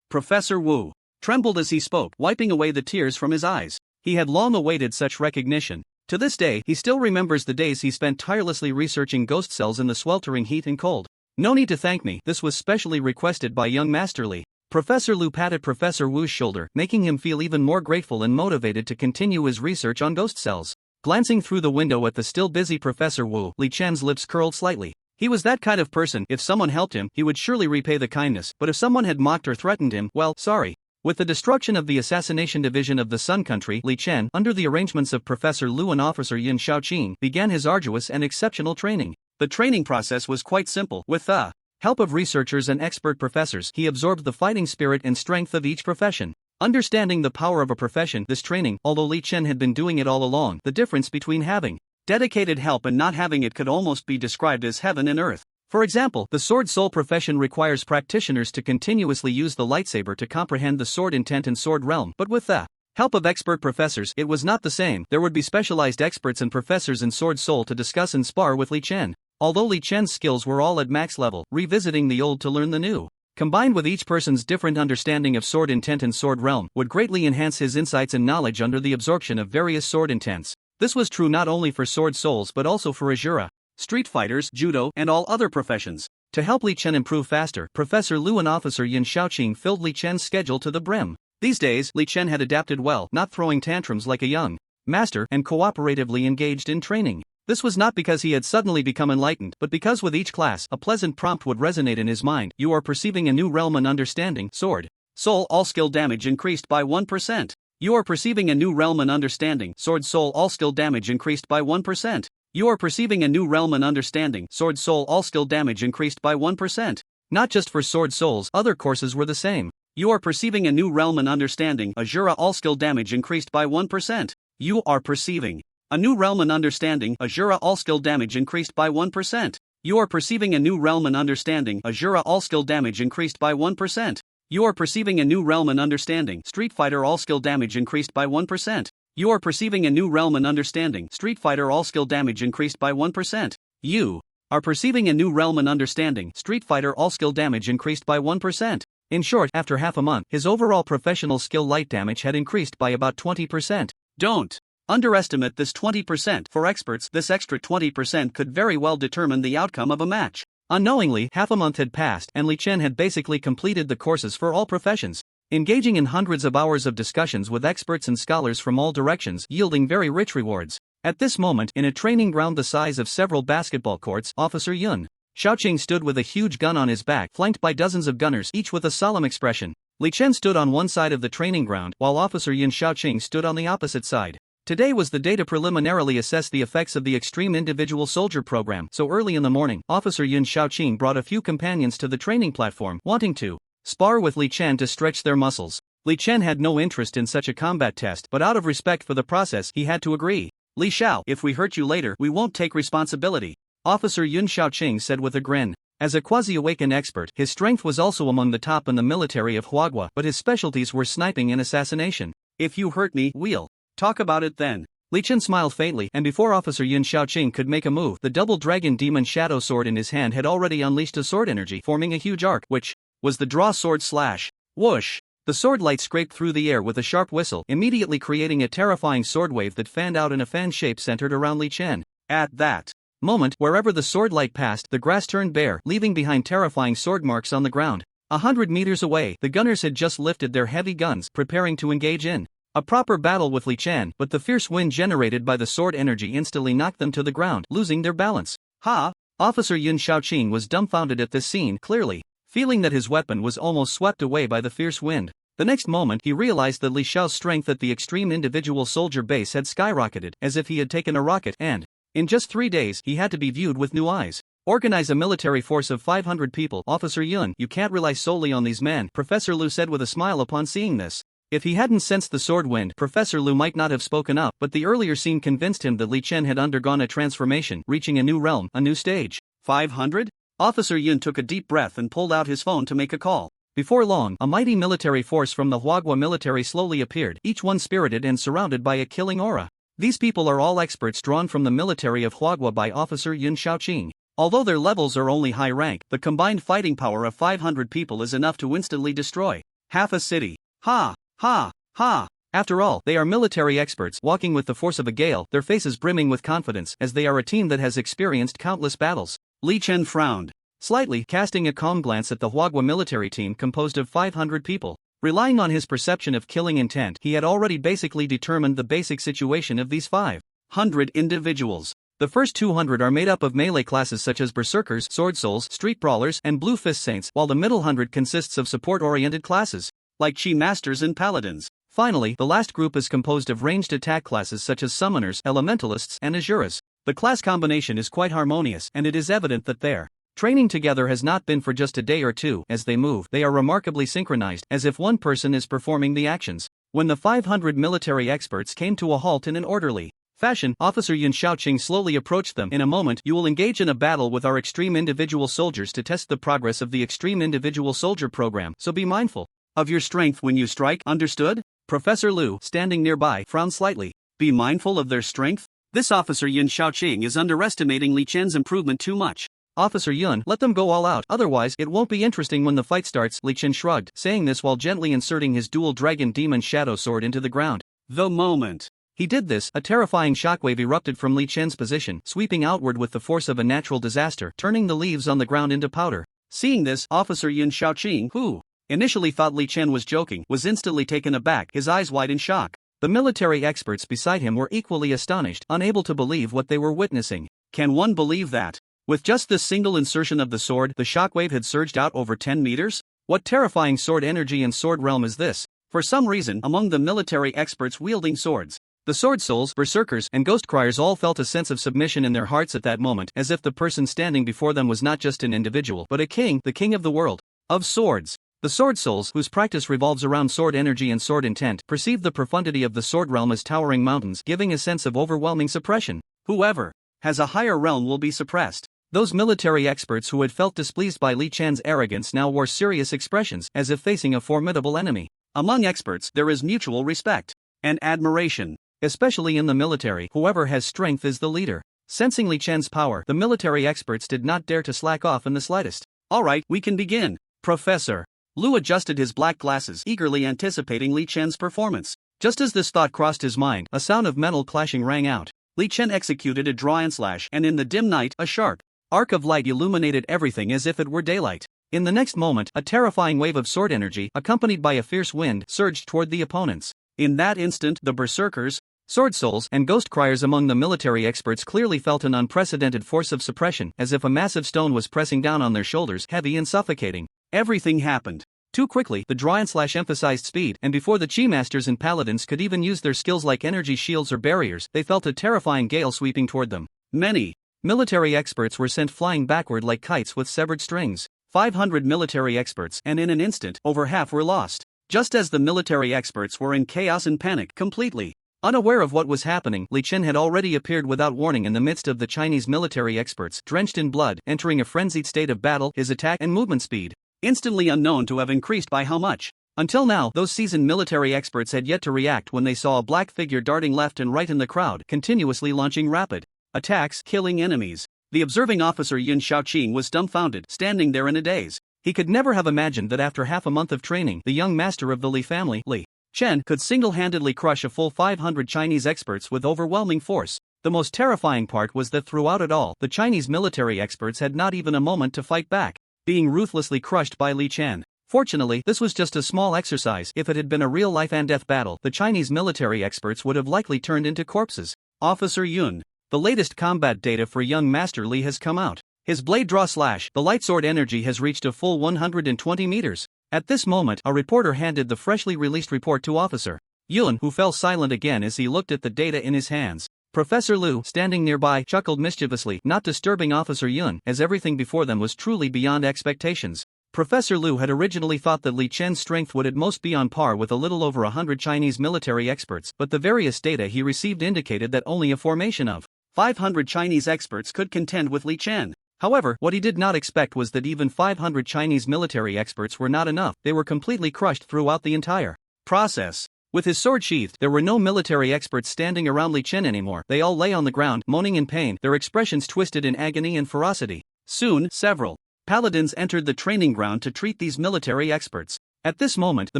Professor Wu trembled as he spoke, wiping away the tears from his eyes. He had long awaited such recognition. To this day, he still remembers the days he spent tirelessly researching ghost cells in the sweltering heat and cold. No need to thank me, this was specially requested by young Master Li. Professor Lu patted Professor Wu's shoulder, making him feel even more grateful and motivated to continue his research on ghost cells. Glancing through the window at the still busy Professor Wu, Li Chen's lips curled slightly. He was that kind of person, if someone helped him, he would surely repay the kindness, but if someone had mocked or threatened him, well, sorry. With the destruction of the assassination division of the Sun Country, Li Chen, under the arrangements of Professor Lu and Officer Yin Shaoqing, began his arduous and exceptional training. The training process was quite simple. With the help of researchers and expert professors, he absorbed the fighting spirit and strength of each profession. Understanding the power of a profession, this training, although Li Chen had been doing it all along, the difference between having dedicated help and not having it could almost be described as heaven and earth. For example, the sword soul profession requires practitioners to continuously use the lightsaber to comprehend the sword intent and sword realm, but with the help of expert professors, it was not the same. There would be specialized experts and professors in sword soul to discuss and spar with Li Chen. Although Li Chen's skills were all at max level, revisiting the old to learn the new, combined with each person's different understanding of sword intent and sword realm, would greatly enhance his insights and knowledge under the absorption of various sword intents. This was true not only for sword souls but also for Azura, street fighters, judo, and all other professions. To help Li Chen improve faster, Professor Lu and Officer Yin Shaoqing filled Li Chen's schedule to the brim. These days, Li Chen had adapted well, not throwing tantrums like a young master, and cooperatively engaged in training. This was not because he had suddenly become enlightened, but because with each class, a pleasant prompt would resonate in his mind. You are perceiving a new realm and understanding. Sword soul all skill damage increased by 1%. You are perceiving a new realm and understanding. Sword soul all skill damage increased by 1%. You are perceiving a new realm and understanding. Sword soul all skill damage increased by 1%. Not just for sword souls, other courses were the same. You are perceiving a new realm and understanding. Azura all skill damage increased by 1%. You are perceiving a new realm and understanding. Azura all skill damage increased by 1%. You are perceiving a new realm and understanding. Azura all skill damage increased by 1%. You are perceiving a new realm and understanding. Street Fighter all skill damage increased by 1%. You are perceiving a new realm and understanding. Street Fighter all skill damage increased by 1%. You are perceiving a new realm and understanding. Street Fighter all skill damage increased by 1%. In short, after half a month, his overall professional skill light damage had increased by about 20%. Don't underestimate this 20%. For experts, this extra 20% could very well determine the outcome of a match. Unknowingly, half a month had passed and Li Chen had basically completed the courses for all professions, engaging in hundreds of hours of discussions with experts and scholars from all directions, yielding very rich rewards. At this moment, in a training ground the size of several basketball courts, Officer Yun Xiaoqing stood with a huge gun on his back, flanked by dozens of gunners, each with a solemn expression. Li Chen stood on one side of the training ground, while Officer Yun Xiaoqing stood on the opposite side. Today was the day to preliminarily assess the effects of the Extreme Individual Soldier program, so early in the morning, Officer Yun Xiaoqing brought a few companions to the training platform, wanting to spar with Li Chen to stretch their muscles. Li Chen had no interest in such a combat test, but out of respect for the process, he had to agree. Li Xiao, if we hurt you later, we won't take responsibility, Officer Yun Xiaoqing said with a grin. As a quasi-awakened expert, his strength was also among the top in the military of Huagua, but his specialties were sniping and assassination. If you hurt me, we'll talk about it then. Li Chen smiled faintly, and before Officer Yun Xiaoqing could make a move, the double dragon demon shadow sword in his hand had already unleashed a sword energy, forming a huge arc, which was the draw sword slash. Whoosh! The sword light scraped through the air with a sharp whistle, immediately creating a terrifying sword wave that fanned out in a fan shape centered around Li Chen. At that moment, wherever the sword light passed, the grass turned bare, leaving behind terrifying sword marks on the ground. 100 meters away, the gunners had just lifted their heavy guns, preparing to engage in a proper battle with Li Chen, but the fierce wind generated by the sword energy instantly knocked them to the ground, losing their balance. Ha! Officer Yun Xiaoqing was dumbfounded at this scene, clearly feeling that his weapon was almost swept away by the fierce wind. The next moment, he realized that Li Xiao's strength at the Extreme Individual Soldier base had skyrocketed, as if he had taken a rocket, and in just 3 days, he had to be viewed with new eyes. Organize a military force of 500 people. Officer Yun, you can't rely solely on these men, Professor Lu said with a smile upon seeing this. If he hadn't sensed the sword wind, Professor Lu might not have spoken up, but the earlier scene convinced him that Li Chen had undergone a transformation, reaching a new realm, a new stage. 500? Officer Yun took a deep breath and pulled out his phone to make a call. Before long, a mighty military force from the Huagua military slowly appeared, each one spirited and surrounded by a killing aura. These people are all experts drawn from the military of Huagua by Officer Yun Xiaoqing. Although their levels are only high rank, the combined fighting power of 500 people is enough to instantly destroy half a city. Ha! Ha! Ha! After all, they are military experts, walking with the force of a gale, their faces brimming with confidence, as they are a team that has experienced countless battles. Li Chen frowned slightly, casting a calm glance at the Huagua military team composed of 500 people. Relying on his perception of killing intent, he had already basically determined the basic situation of these 500 individuals. The first 200 are made up of melee classes such as berserkers, sword souls, street brawlers, and blue fist saints, while the middle 100 consists of support-oriented classes, like chi masters and paladins. Finally, the last group is composed of ranged attack classes such as summoners, elementalists, and asuras. The class combination is quite harmonious, and it is evident that their training together has not been for just a day or two. As they move, they are remarkably synchronized, as if one person is performing the actions. When the 500 military experts came to a halt in an orderly fashion, Officer Yun Xiaoqing slowly approached them. In a moment, you will engage in a battle with our Extreme Individual Soldiers to test the progress of the Extreme Individual Soldier program, so be mindful of your strength when you strike, understood? Professor Lu, standing nearby, frowned slightly. Be mindful of their strength? This Officer Yun Xiaoqing is underestimating Li Chen's improvement too much. Officer Yun, let them go all out, otherwise it won't be interesting when the fight starts, Li Chen shrugged, saying this while gently inserting his dual dragon demon shadow sword into the ground. The moment he did this, a terrifying shockwave erupted from Li Chen's position, sweeping outward with the force of a natural disaster, turning the leaves on the ground into powder. Seeing this, Officer Yun Xiaoqing, who initially thought Li Chen was joking, was instantly taken aback, his eyes wide in shock. The military experts beside him were equally astonished, unable to believe what they were witnessing. Can one believe that? With just this single insertion of the sword, the shockwave had surged out over 10 meters? What terrifying sword energy and sword realm is this? For some reason, among the military experts wielding swords, the sword souls, berserkers, and ghost criers all felt a sense of submission in their hearts at that moment, as if the person standing before them was not just an individual, but a king, the king of the world of swords. The sword souls, whose practice revolves around sword energy and sword intent, perceived the profundity of the sword realm as towering mountains, giving a sense of overwhelming suppression. Whoever has a higher realm will be suppressed. Those military experts who had felt displeased by Li Chen's arrogance now wore serious expressions, as if facing a formidable enemy. Among experts, there is mutual respect and admiration. Especially in the military, whoever has strength is the leader. Sensing Li Chen's power, the military experts did not dare to slack off in the slightest. Alright, we can begin. Professor. Lu adjusted his black glasses, eagerly anticipating Li Chen's performance. Just as this thought crossed his mind, a sound of metal clashing rang out. Li Chen executed a draw and slash, and in the dim night, a sharp arc of light illuminated everything as if it were daylight. In the next moment, a terrifying wave of sword energy, accompanied by a fierce wind, surged toward the opponents. In that instant, the berserkers, sword souls, and ghost criers among the military experts clearly felt an unprecedented force of suppression, as if a massive stone was pressing down on their shoulders, heavy and suffocating. Everything happened too quickly. The draw and slash emphasized speed, and before the chi masters and paladins could even use their skills like energy shields or barriers, they felt a terrifying gale sweeping toward them. Many military experts were sent flying backward like kites with severed strings. 500 military experts, and in an instant, over half were lost. Just as the military experts were in chaos and panic, completely unaware of what was happening, Li Chen had already appeared without warning in the midst of the Chinese military experts, drenched in blood, entering a frenzied state of battle. His attack and movement speed, instantly unknown to have increased by how much. Until now, those seasoned military experts had yet to react when they saw a black figure darting left and right in the crowd, continuously launching rapid attacks, killing enemies. The observing officer Yun Shaoqing was dumbfounded, standing there in a daze. He could never have imagined that after half a month of training, the young master of the Li family, Li Chen, could single-handedly crush a full 500 Chinese experts with overwhelming force. The most terrifying part was that throughout it all, the Chinese military experts had not even a moment to fight back, being ruthlessly crushed by Li Chen. Fortunately, this was just a small exercise. If it had been a real life-and-death battle, the Chinese military experts would have likely turned into corpses. Officer Yun. The latest combat data for young Master Li has come out. His blade draw slash, the light sword energy has reached a full 120 meters. At this moment, a reporter handed the freshly released report to Officer Yun, who fell silent again as he looked at the data in his hands. Professor Lu, standing nearby, chuckled mischievously, not disturbing Officer Yun, as everything before them was truly beyond expectations. Professor Lu had originally thought that Li Chen's strength would at most be on par with a little over 100 Chinese military experts, but the various data he received indicated that only a formation of 500 Chinese experts could contend with Li Chen. However, what he did not expect was that even 500 Chinese military experts were not enough. They were completely crushed throughout the entire process. With his sword sheathed, there were no military experts standing around Li Chen anymore. They all lay on the ground, moaning in pain, their expressions twisted in agony and ferocity. Soon, several paladins entered the training ground to treat these military experts. At this moment, the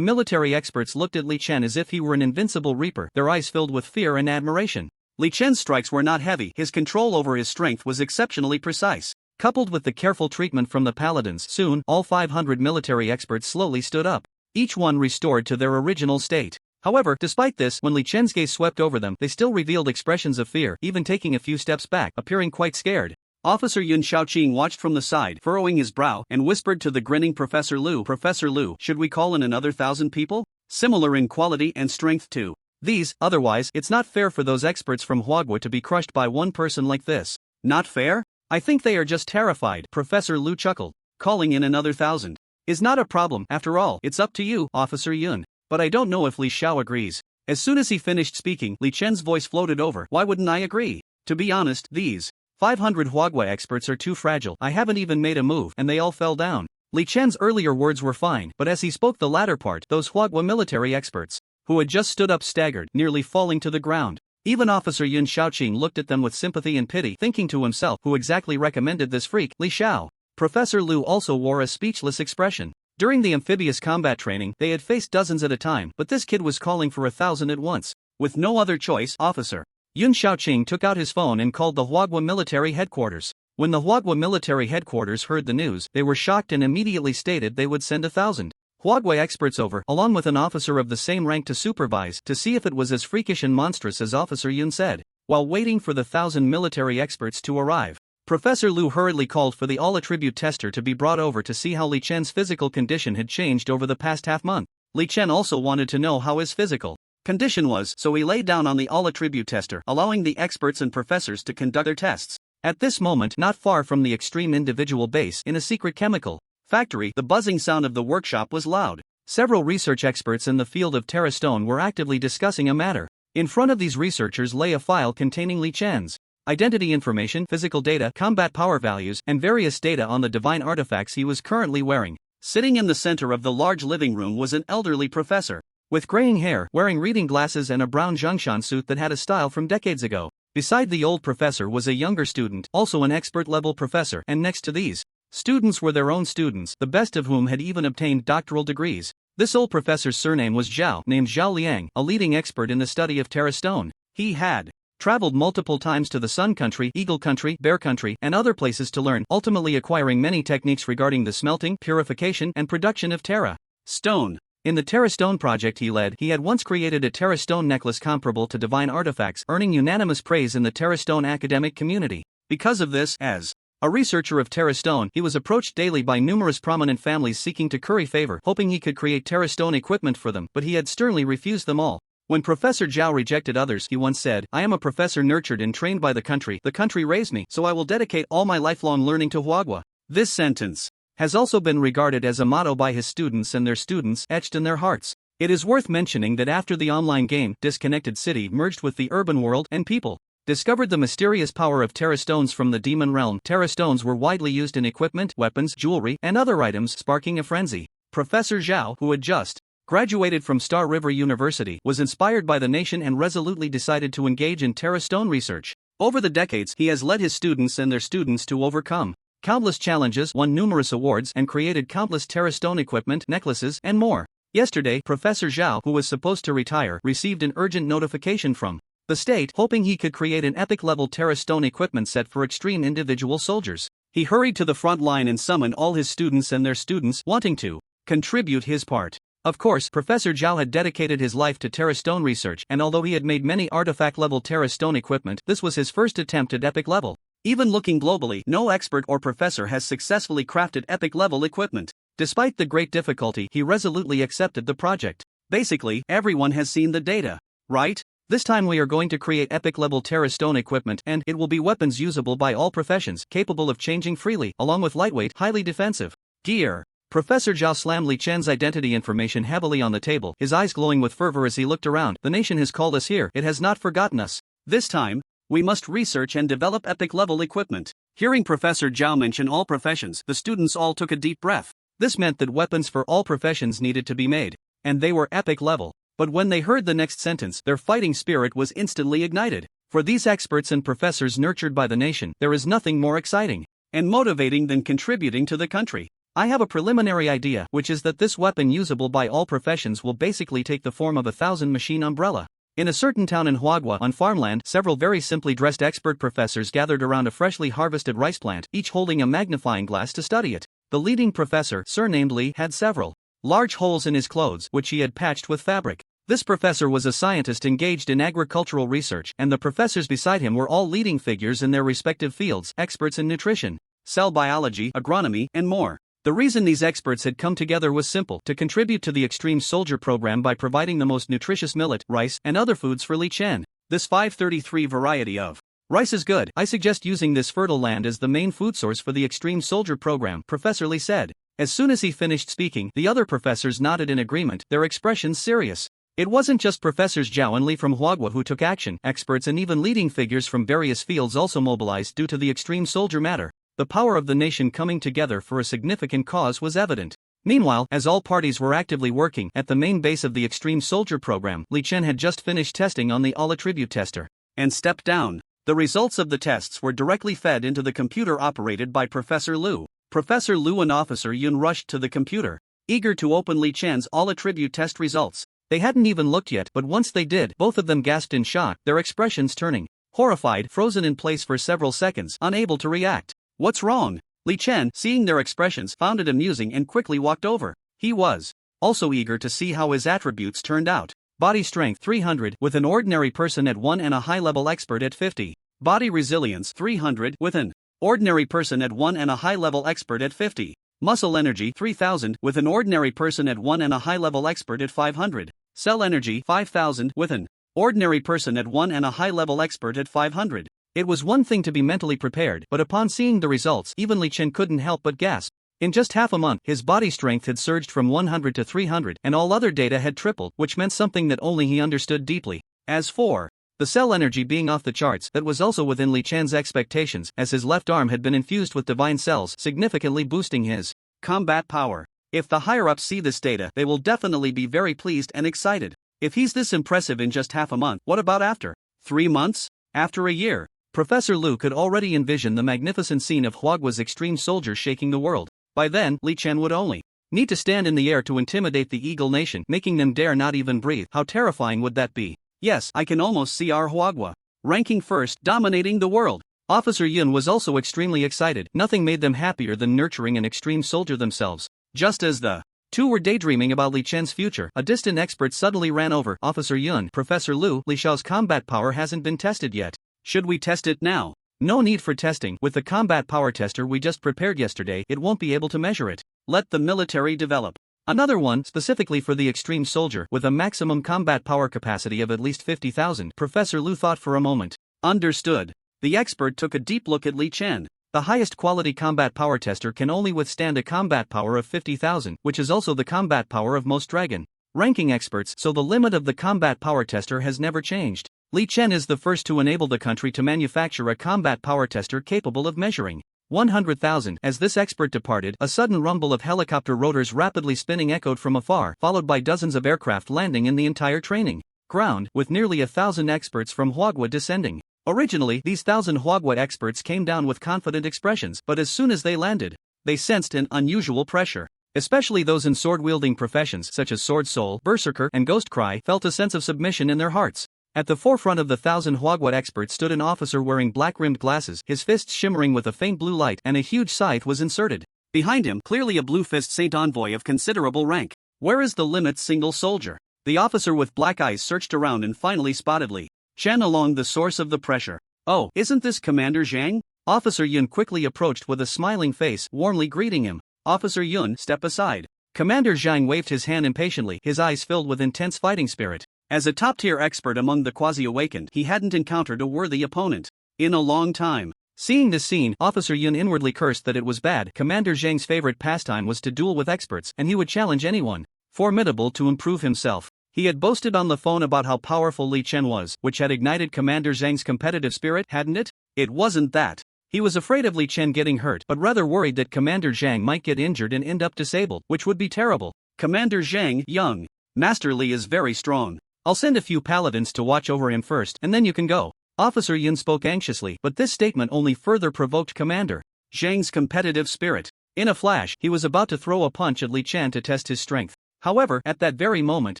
military experts looked at Li Chen as if he were an invincible reaper, their eyes filled with fear and admiration. Li Chen's strikes were not heavy. His control over his strength was exceptionally precise. Coupled with the careful treatment from the paladins, soon, all 500 military experts slowly stood up, each one restored to their original state. However, despite this, when Li Chen's gaze swept over them, they still revealed expressions of fear, even taking a few steps back, appearing quite scared. Officer Yun Shaoqing watched from the side, furrowing his brow, and whispered to the grinning Professor Lu, "Professor Lu, should we call in another 1,000 people? Similar in quality and strength too. These, otherwise, it's not fair for those experts from Huagua to be crushed by one person like this." "Not fair? I think they are just terrified," Professor Lu chuckled. "Calling in another 1,000 is not a problem. After all, it's up to you, Officer Yun. But I don't know if Li Xiao agrees." As soon as he finished speaking, Li Chen's voice floated over. "Why wouldn't I agree? To be honest, these 500 Huagua experts are too fragile. I haven't even made a move, and they all fell down." Li Chen's earlier words were fine, but as he spoke the latter part, those Huagua military experts, who had just stood up, staggered, nearly falling to the ground. Even Officer Yun Shaoqing looked at them with sympathy and pity, thinking to himself, who exactly recommended this freak, Li Xiao? Professor Lu also wore a speechless expression. During the amphibious combat training, they had faced dozens at a time, but this kid was calling for 1,000 at once. With no other choice, Officer Yun Shaoqing took out his phone and called the Huagua military headquarters. When the Huagua military headquarters heard the news, they were shocked and immediately stated they would send 1,000 Huagua experts over, along with an officer of the same rank to supervise, to see if it was as freakish and monstrous as Officer Yun said. While waiting for the 1,000 military experts to arrive, Professor Lu hurriedly called for the all-attribute tester to be brought over to see how Li Chen's physical condition had changed over the past half-month. Li Chen also wanted to know how his physical condition was, so he lay down on the all-attribute tester, allowing the experts and professors to conduct their tests. At this moment, not far from the extreme individual base, in a secret chemical factory, the buzzing sound of the workshop was loud. Several research experts in the field of Terra Stone were actively discussing a matter. In front of these researchers lay a file containing Li Chen's identity information, physical data, combat power values, and various data on the divine artifacts he was currently wearing. Sitting in the center of the large living room was an elderly professor. with graying hair, wearing reading glasses and a brown Zhongshan suit that had a style from decades ago. Beside the old professor was a younger student, also an expert-level professor, and next to these students were their own students, the best of whom had even obtained doctoral degrees. This old professor's surname was Zhao, named Zhao Liang, a leading expert in the study of Terra Stone. He had traveled multiple times to the Sun Country, Eagle Country, Bear Country, and other places to learn, ultimately acquiring many techniques regarding the smelting, purification, and production of Terra Stone. In the Terra Stone project he led, he had once created a Terra Stone necklace comparable to divine artifacts, earning unanimous praise in the Terra Stone academic community. Because of this, as a researcher of Terra Stone, he was approached daily by numerous prominent families seeking to curry favor, hoping he could create Terra Stone equipment for them, but he had sternly refused them all. When Professor Zhao rejected others, he once said, "I am a professor nurtured and trained by the country raised me, so I will dedicate all my lifelong learning to Huagua." This sentence has also been regarded as a motto by his students and their students, etched in their hearts. It is worth mentioning that after the online game, Disconnected City merged with the urban world, and people discovered the mysterious power of Terra Stones from the demon realm. Terra Stones were widely used in equipment, weapons, jewelry, and other items, sparking a frenzy. Professor Zhao, who had just graduated from Star River University, was inspired by the nation and resolutely decided to engage in Terra Stone research. Over the decades, he has led his students and their students to overcome countless challenges, won numerous awards, and created countless Terra Stone equipment, necklaces, and more. Yesterday, Professor Zhao, who was supposed to retire, received an urgent notification from the state, hoping he could create an epic-level Terra Stone equipment set for extreme individual soldiers. He hurried to the front line and summoned all his students and their students, wanting to contribute his part. Of course, Professor Zhao had dedicated his life to Terra Stone research, and although he had made many artifact-level Terra Stone equipment, this was his first attempt at epic level. Even looking globally, no expert or professor has successfully crafted epic-level equipment. Despite the great difficulty, he resolutely accepted the project. Basically, everyone has seen the data, right? This time we are going to create epic-level Terra Stone equipment, and it will be weapons usable by all professions, capable of changing freely, along with lightweight, highly defensive gear. Professor Zhao slammed Li Chen's identity information heavily on the table, his eyes glowing with fervor as he looked around. The nation has called us here, it has not forgotten us. This time, we must research and develop epic-level equipment. Hearing Professor Zhao mention all professions, the students all took a deep breath. This meant that weapons for all professions needed to be made, and they were epic level. But when they heard the next sentence, their fighting spirit was instantly ignited. For these experts and professors nurtured by the nation, there is nothing more exciting and motivating than contributing to the country. I have a preliminary idea, which is that this weapon usable by all professions will basically take the form of a 1,000-machine umbrella. In a certain town in Huagua, on farmland, several very simply dressed expert professors gathered around a freshly harvested rice plant, each holding a magnifying glass to study it. The leading professor, surnamed Li, had several large holes in his clothes, which he had patched with fabric. This professor was a scientist engaged in agricultural research, and the professors beside him were all leading figures in their respective fields, experts in nutrition, cell biology, agronomy, and more. The reason these experts had come together was simple: to contribute to the Extreme Soldier program by providing the most nutritious millet, rice, and other foods for Li Chen. This 533 variety of rice is good. I suggest using this fertile land as the main food source for the Extreme Soldier program, Professor Li said. As soon as he finished speaking, the other professors nodded in agreement, their expressions serious. It wasn't just Professors Zhao and Li from Huagua who took action, experts and even leading figures from various fields also mobilized due to the Extreme Soldier matter. The power of the nation coming together for a significant cause was evident. Meanwhile, as all parties were actively working at the main base of the Extreme Soldier program, Li Chen had just finished testing on the all-attribute tester and stepped down. The results of the tests were directly fed into the computer operated by Professor Liu. Professor Liu and Officer Yun rushed to the computer, eager to open Li Chen's all-attribute test results. They hadn't even looked yet, but once they did, both of them gasped in shock, their expressions turning horrified, frozen in place for several seconds, unable to react. "What's wrong?" Li Chen, seeing their expressions, found it amusing and quickly walked over. He was also eager to see how his attributes turned out. Body strength 300 with an ordinary person at 1 and a high-level expert at 50. Body resilience 300 with an ordinary person at 1 and a high-level expert at 50. Muscle energy 3000 with an ordinary person at 1 and a high-level expert at 500. Cell energy 5000 with an ordinary person at 1 and a high-level expert at 500. It was one thing to be mentally prepared, but upon seeing the results, even Li Chen couldn't help but gasp. In just half a month, his body strength had surged from 100 to 300, and all other data had tripled, which meant something that only he understood deeply. As for the cell energy being off the charts, that was also within Li Chen's expectations, as his left arm had been infused with divine cells, significantly boosting his combat power. If the higher-ups see this data, they will definitely be very pleased and excited. If he's this impressive in just half a month, what about after 3 months? After a year? Professor Lu could already envision the magnificent scene of Huagua's extreme soldiers shaking the world. By then, Li Chen would only need to stand in the air to intimidate the Eagle Nation, making them dare not even breathe. How terrifying would that be? Yes, I can almost see our Huagua ranking first, dominating the world. Officer Yun was also extremely excited. Nothing made them happier than nurturing an extreme soldier themselves. Just as the two were daydreaming about Li Chen's future, a distant expert suddenly ran over. Officer Yun, Professor Lu, Li Xiao's combat power hasn't been tested yet. Should we test it now? No need for testing. With the combat power tester we just prepared yesterday, it won't be able to measure it. Let the military develop another one, specifically for the extreme soldier, with a maximum combat power capacity of at least 50,000. Professor Lu thought for a moment. Understood. The expert took a deep look at Li Chen. The highest quality combat power tester can only withstand a combat power of 50,000, which is also the combat power of most dragon ranking experts, so the limit of the combat power tester has never changed. Li Chen is the first to enable the country to manufacture a combat power tester capable of measuring 100,000. As this expert departed, a sudden rumble of helicopter rotors rapidly spinning echoed from afar, followed by dozens of aircraft landing in the entire training ground, with nearly 1,000 experts from Huagua descending. Originally, these 1,000 Huagua experts came down with confident expressions, but as soon as they landed, they sensed an unusual pressure. Especially those in sword-wielding professions such as Sword Soul, Berserker, and Ghost Cry felt a sense of submission in their hearts. At the forefront of the 1,000 Huagua experts stood an officer wearing black-rimmed glasses, his fists shimmering with a faint blue light, and a huge scythe was inserted. Behind him, clearly a blue-fist Saint envoy of considerable rank. Where is the limit single soldier? The officer with black eyes searched around and finally spotted Li Chen along the source of the pressure. Oh, isn't this Commander Zhang? Officer Yun quickly approached with a smiling face, warmly greeting him. Officer Yun, step aside. Commander Zhang waved his hand impatiently, his eyes filled with intense fighting spirit. As a top-tier expert among the quasi-awakened, he hadn't encountered a worthy opponent in a long time. Seeing this scene, Officer Yun inwardly cursed that it was bad. Commander Zhang's favorite pastime was to duel with experts, and he would challenge anyone formidable to improve himself. He had boasted on the phone about how powerful Li Chen was, which had ignited Commander Zhang's competitive spirit, hadn't it? It wasn't that. He was afraid of Li Chen getting hurt, but rather worried that Commander Zhang might get injured and end up disabled, which would be terrible. Commander Zhang, young. Master Li is very strong. I'll send a few paladins to watch over him first, and then you can go. Officer Yun spoke anxiously, but this statement only further provoked Commander Zhang's competitive spirit. In a flash, he was about to throw a punch at Li Chen to test his strength. However, at that very moment,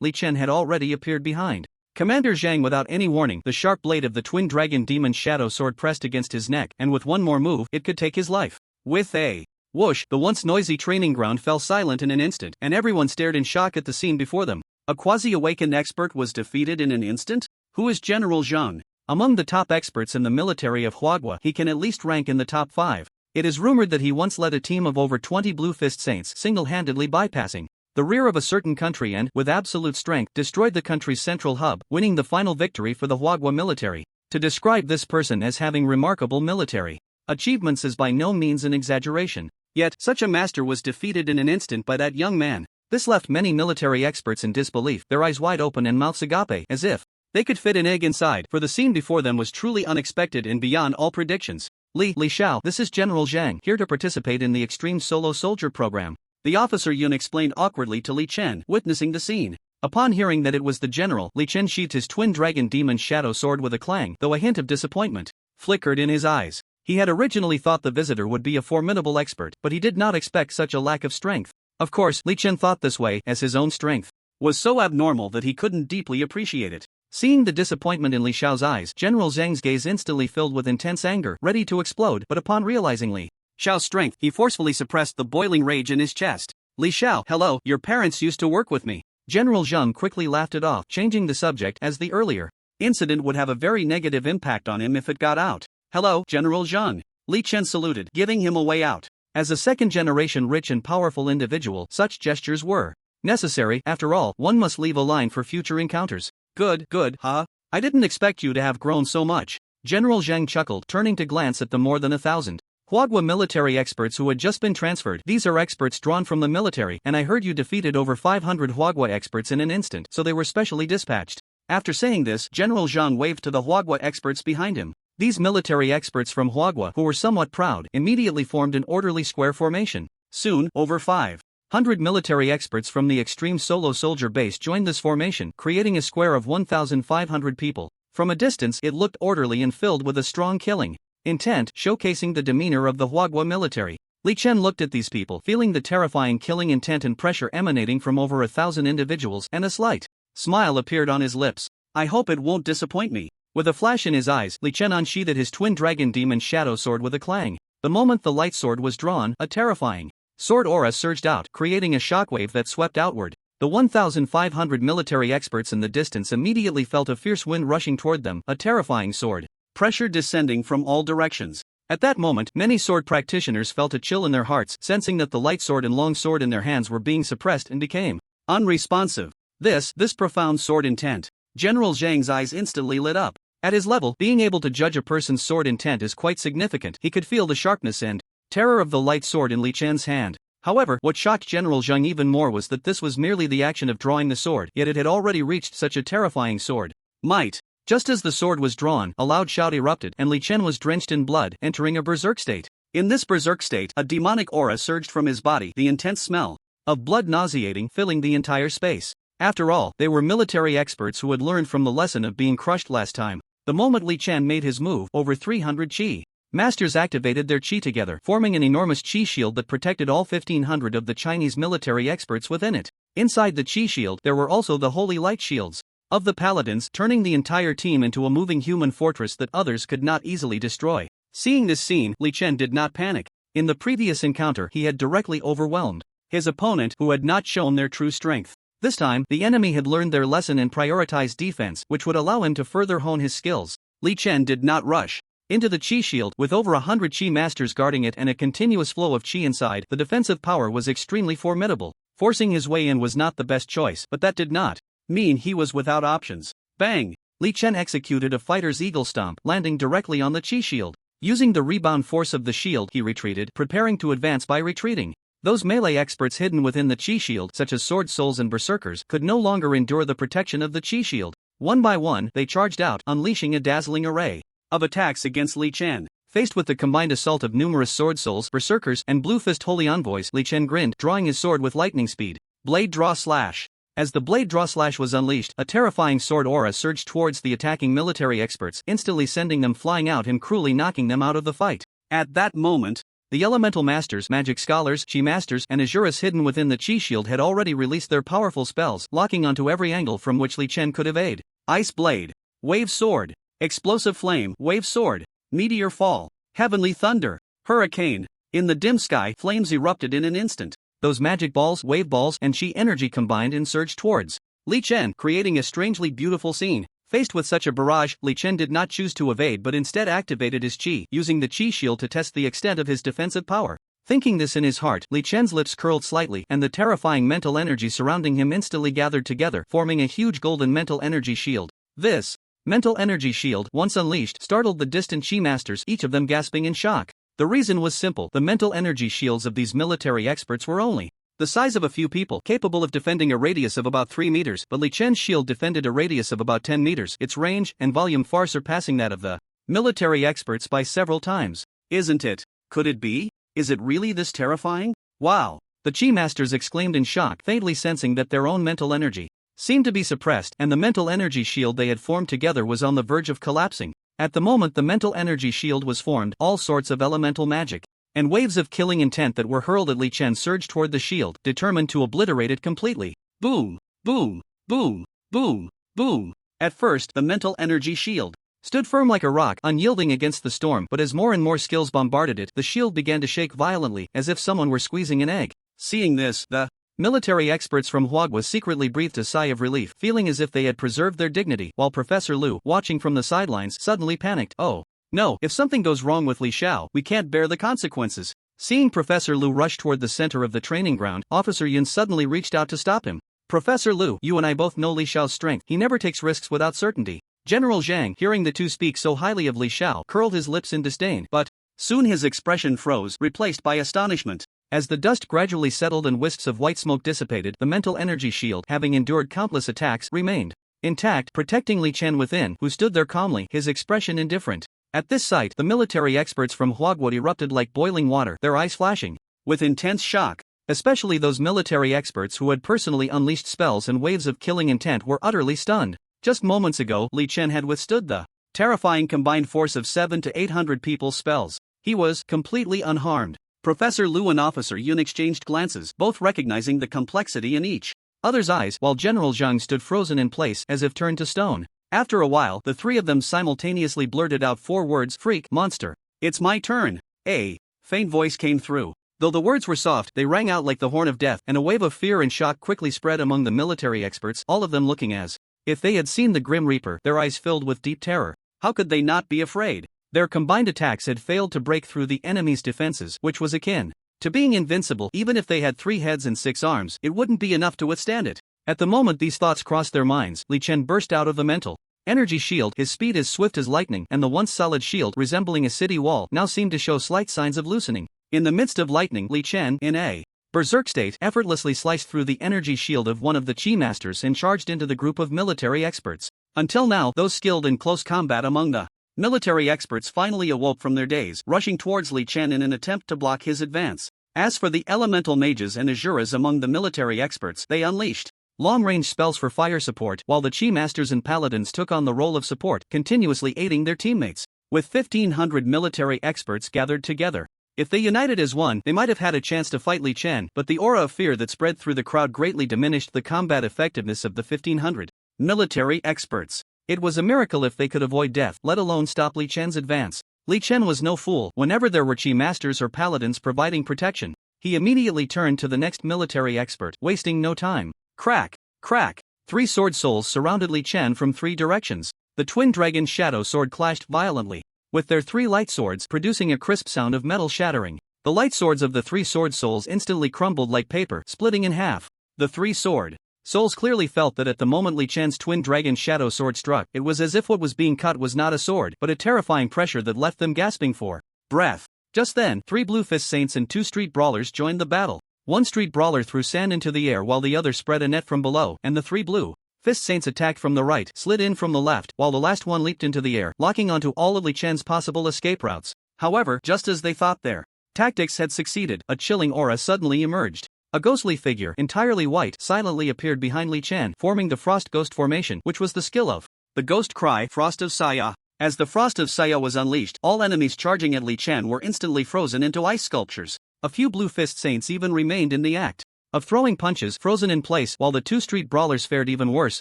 Li Chen had already appeared behind Commander Zhang without any warning. The sharp blade of the twin dragon demon shadow sword pressed against his neck, and with one more move, it could take his life. With a whoosh, the once noisy training ground fell silent in an instant, and everyone stared in shock at the scene before them. A quasi-awakened expert was defeated in an instant? Who is General Zhang? Among the top experts in the military of Huagua, he can at least rank in the top 5. It is rumored that he once led a team of over 20 Blue Fist Saints, single-handedly bypassing the rear of a certain country and, with absolute strength, destroyed the country's central hub, winning the final victory for the Huagua military. To describe this person as having remarkable military achievements is by no means an exaggeration. Yet, such a master was defeated in an instant by that young man. This left many military experts in disbelief, their eyes wide open and mouths agape, as if they could fit an egg inside, for the scene before them was truly unexpected and beyond all predictions. Li Xiao, this is General Zhang, here to participate in the Extreme Solo Soldier program. The officer Yun explained awkwardly to Li Chen, witnessing the scene. Upon hearing that it was the general, Li Chen sheathed his twin dragon demon shadow sword with a clang, though a hint of disappointment flickered in his eyes. He had originally thought the visitor would be a formidable expert, but he did not expect such a lack of strength. Of course, Li Chen thought this way, as his own strength was so abnormal that he couldn't deeply appreciate it. Seeing the disappointment in Li Xiao's eyes, General Zhang's gaze instantly filled with intense anger, ready to explode, but upon realizing Li Xiao's strength, he forcefully suppressed the boiling rage in his chest. Li Xiao, hello, your parents used to work with me. General Zhang quickly laughed it off, changing the subject, as the earlier incident would have a very negative impact on him if it got out. Hello, General Zhang. Li Chen saluted, giving him a way out. As a second-generation rich and powerful individual, such gestures were necessary. After all, one must leave a line for future encounters. Good, huh? I didn't expect you to have grown so much. General Zhang chuckled, turning to glance at the more than 1,000 Huagua military experts who had just been transferred. These are experts drawn from the military, and I heard you defeated over 500 Huagua experts in an instant, so they were specially dispatched. After saying this, General Zhang waved to the Huagua experts behind him. These military experts from Huagua, who were somewhat proud, immediately formed an orderly square formation. Soon, over 5 100 military experts from the extreme solo soldier base joined this formation, creating a square of 1,500 people. From a distance it looked orderly and filled with a strong killing intent, showcasing the demeanor of the Huagua military. Li Chen looked at these people, feeling the terrifying killing intent and pressure emanating from over 1,000 individuals, and a slight smile appeared on his lips. I hope it won't disappoint me. With a flash in his eyes, Li Chen unsheathed his twin dragon demon shadow sword with a clang. The moment the light sword was drawn, a terrifying sword aura surged out, creating a shockwave that swept outward. The 1,500 military experts in the distance immediately felt a fierce wind rushing toward them, a terrifying sword pressure descending from all directions. At that moment, many sword practitioners felt a chill in their hearts, sensing that the light sword and long sword in their hands were being suppressed and became unresponsive. This profound sword intent. General Zhang's eyes instantly lit up. At his level, being able to judge a person's sword intent is quite significant. He could feel the sharpness and terror of the light sword in Li Chen's hand. However, what shocked General Zhang even more was that this was merely the action of drawing the sword, yet it had already reached such a terrifying sword might. Just as the sword was drawn, a loud shout erupted, and Li Chen was drenched in blood, entering a berserk state. In this berserk state, a demonic aura surged from his body, the intense smell of blood nauseating, filling the entire space. After all, they were military experts who had learned from the lesson of being crushed last time. The moment Li Chen made his move, over 300 Qi masters activated their Qi together, forming an enormous Qi shield that protected all 1,500 of the Chinese military experts within it. Inside the Qi shield, there were also the holy light shields of the paladins, turning the entire team into a moving human fortress that others could not easily destroy. Seeing this scene, Li Chen did not panic. In the previous encounter, he had directly overwhelmed his opponent, who had not shown their true strength. This time, the enemy had learned their lesson and prioritized defense, which would allow him to further hone his skills. Li Chen did not rush into the Qi shield. With over 100 Qi masters guarding it and a continuous flow of Qi inside, the defensive power was extremely formidable. Forcing his way in was not the best choice, but that did not mean he was without options. Bang! Li Chen executed a fighter's eagle stomp, landing directly on the Qi shield. Using the rebound force of the shield, he retreated, preparing to advance by retreating. Those melee experts hidden within the Qi shield, such as sword souls and berserkers, could no longer endure the protection of the Qi shield. One by one, they charged out, unleashing a dazzling array of attacks against Li Chen. Faced with the combined assault of numerous sword souls, berserkers, and blue fist holy envoys, Li Chen grinned, drawing his sword with lightning speed. Blade draw slash. As the blade draw slash was unleashed, a terrifying sword aura surged towards the attacking military experts, instantly sending them flying out and cruelly knocking them out of the fight. At that moment, the elemental masters, magic scholars, Qi masters, and Azuras hidden within the Qi shield had already released their powerful spells, locking onto every angle from which Li Chen could evade. Ice blade, wave sword, explosive flame, wave sword, meteor fall, heavenly thunder, hurricane. In the dim sky, flames erupted in an instant. Those magic balls, wave balls, and Qi energy combined and surged towards Li Chen, creating a strangely beautiful scene. Faced with such a barrage, Li Chen did not choose to evade but instead activated his Qi, using the Qi shield to test the extent of his defensive power. Thinking this in his heart, Li Chen's lips curled slightly, and the terrifying mental energy surrounding him instantly gathered together, forming a huge golden mental energy shield. This mental energy shield, once unleashed, startled the distant Qi masters, each of them gasping in shock. The reason was simple: the mental energy shields of these military experts were only the size of a few people, capable of defending a radius of about 3 meters, but Li Chen's shield defended a radius of about 10 meters, its range and volume far surpassing that of the military experts by several times. Isn't it? Could it be? Is it really this terrifying? Wow! The Qi masters exclaimed in shock, faintly sensing that their own mental energy seemed to be suppressed, and the mental energy shield they had formed together was on the verge of collapsing. At the moment the mental energy shield was formed, all sorts of elemental magic and waves of killing intent that were hurled at Li Chen surged toward the shield, determined to obliterate it completely. Boom! Boom! Boom! Boom! Boom! At first, the mental energy shield stood firm like a rock, unyielding against the storm, but as more and more skills bombarded it, the shield began to shake violently, as if someone were squeezing an egg. Seeing this, the military experts from Huagua secretly breathed a sigh of relief, feeling as if they had preserved their dignity, while Professor Lu, watching from the sidelines, suddenly panicked. Oh no, if something goes wrong with Li Xiao, we can't bear the consequences. Seeing Professor Lu rush toward the center of the training ground, Officer Yun suddenly reached out to stop him. Professor Lu, you and I both know Li Xiao's strength. He never takes risks without certainty. General Zhang, hearing the two speak so highly of Li Xiao, curled his lips in disdain, but soon his expression froze, replaced by astonishment. As the dust gradually settled and wisps of white smoke dissipated, the mental energy shield, having endured countless attacks, remained intact, protecting Li Chen within, who stood there calmly, his expression indifferent. At this sight, the military experts from Huagua erupted like boiling water, their eyes flashing with intense shock. Especially those military experts who had personally unleashed spells and waves of killing intent were utterly stunned. Just moments ago, Li Chen had withstood the terrifying combined force of 700 to 800 people's spells. He was completely unharmed. Professor Lu and Officer Yun exchanged glances, both recognizing the complexity in each other's eyes, while General Zhang stood frozen in place as if turned to stone. After a while, the three of them simultaneously blurted out 4 words: freak, monster. It's my turn. A faint voice came through. Though the words were soft, they rang out like the horn of death, and a wave of fear and shock quickly spread among the military experts, all of them looking as if they had seen the Grim Reaper, their eyes filled with deep terror. How could they not be afraid? Their combined attacks had failed to break through the enemy's defenses, which was akin to being invincible. Even if they had 3 heads and 6 arms, it wouldn't be enough to withstand it. At the moment these thoughts crossed their minds, Li Chen burst out of the mental energy shield, his speed as swift as lightning, and the once solid shield resembling a city wall now seemed to show slight signs of loosening. In the midst of lightning, Li Chen, in a berserk state, effortlessly sliced through the energy shield of one of the Chi Masters and charged into the group of military experts. Until now, those skilled in close combat among the military experts finally awoke from their daze, rushing towards Li Chen in an attempt to block his advance. As for the elemental mages and Asuras among the military experts, they unleashed long-range spells for fire support, while the Chi Masters and Paladins took on the role of support, continuously aiding their teammates. With 1,500 military experts gathered together, if they united as one, they might have had a chance to fight Li Chen, but the aura of fear that spread through the crowd greatly diminished the combat effectiveness of the 1,500 military experts. It was a miracle if they could avoid death, let alone stop Li Chen's advance. Li Chen was no fool. Whenever there were Chi Masters or Paladins providing protection, he immediately turned to the next military expert, wasting no time. Crack! Crack! 3 sword souls surrounded Li Chen from 3 directions. The twin dragon shadow sword clashed violently with their 3 light swords, producing a crisp sound of metal shattering. The light swords of the 3 sword souls instantly crumbled like paper, splitting in half. The 3 sword souls clearly felt that at the moment Li Chen's twin dragon shadow sword struck, it was as if what was being cut was not a sword, but a terrifying pressure that left them gasping for breath. Just then, 3 Blue Fist Saints and 2 street brawlers joined the battle. One street brawler threw sand into the air while the other spread a net from below, and the 3 Blue Fist Saints attacked from the right, slid in from the left, while the last one leaped into the air, locking onto all of Li Chen's possible escape routes. However, just as they thought their tactics had succeeded, a chilling aura suddenly emerged. A ghostly figure, entirely white, silently appeared behind Li Chen, forming the Frost Ghost formation, which was the skill of the Ghost Cry, Frost of Saya. As the Frost of Saya was unleashed, all enemies charging at Li Chen were instantly frozen into ice sculptures. A few Blue Fist Saints even remained in the act of throwing punches, frozen in place, while the 2 street brawlers fared even worse.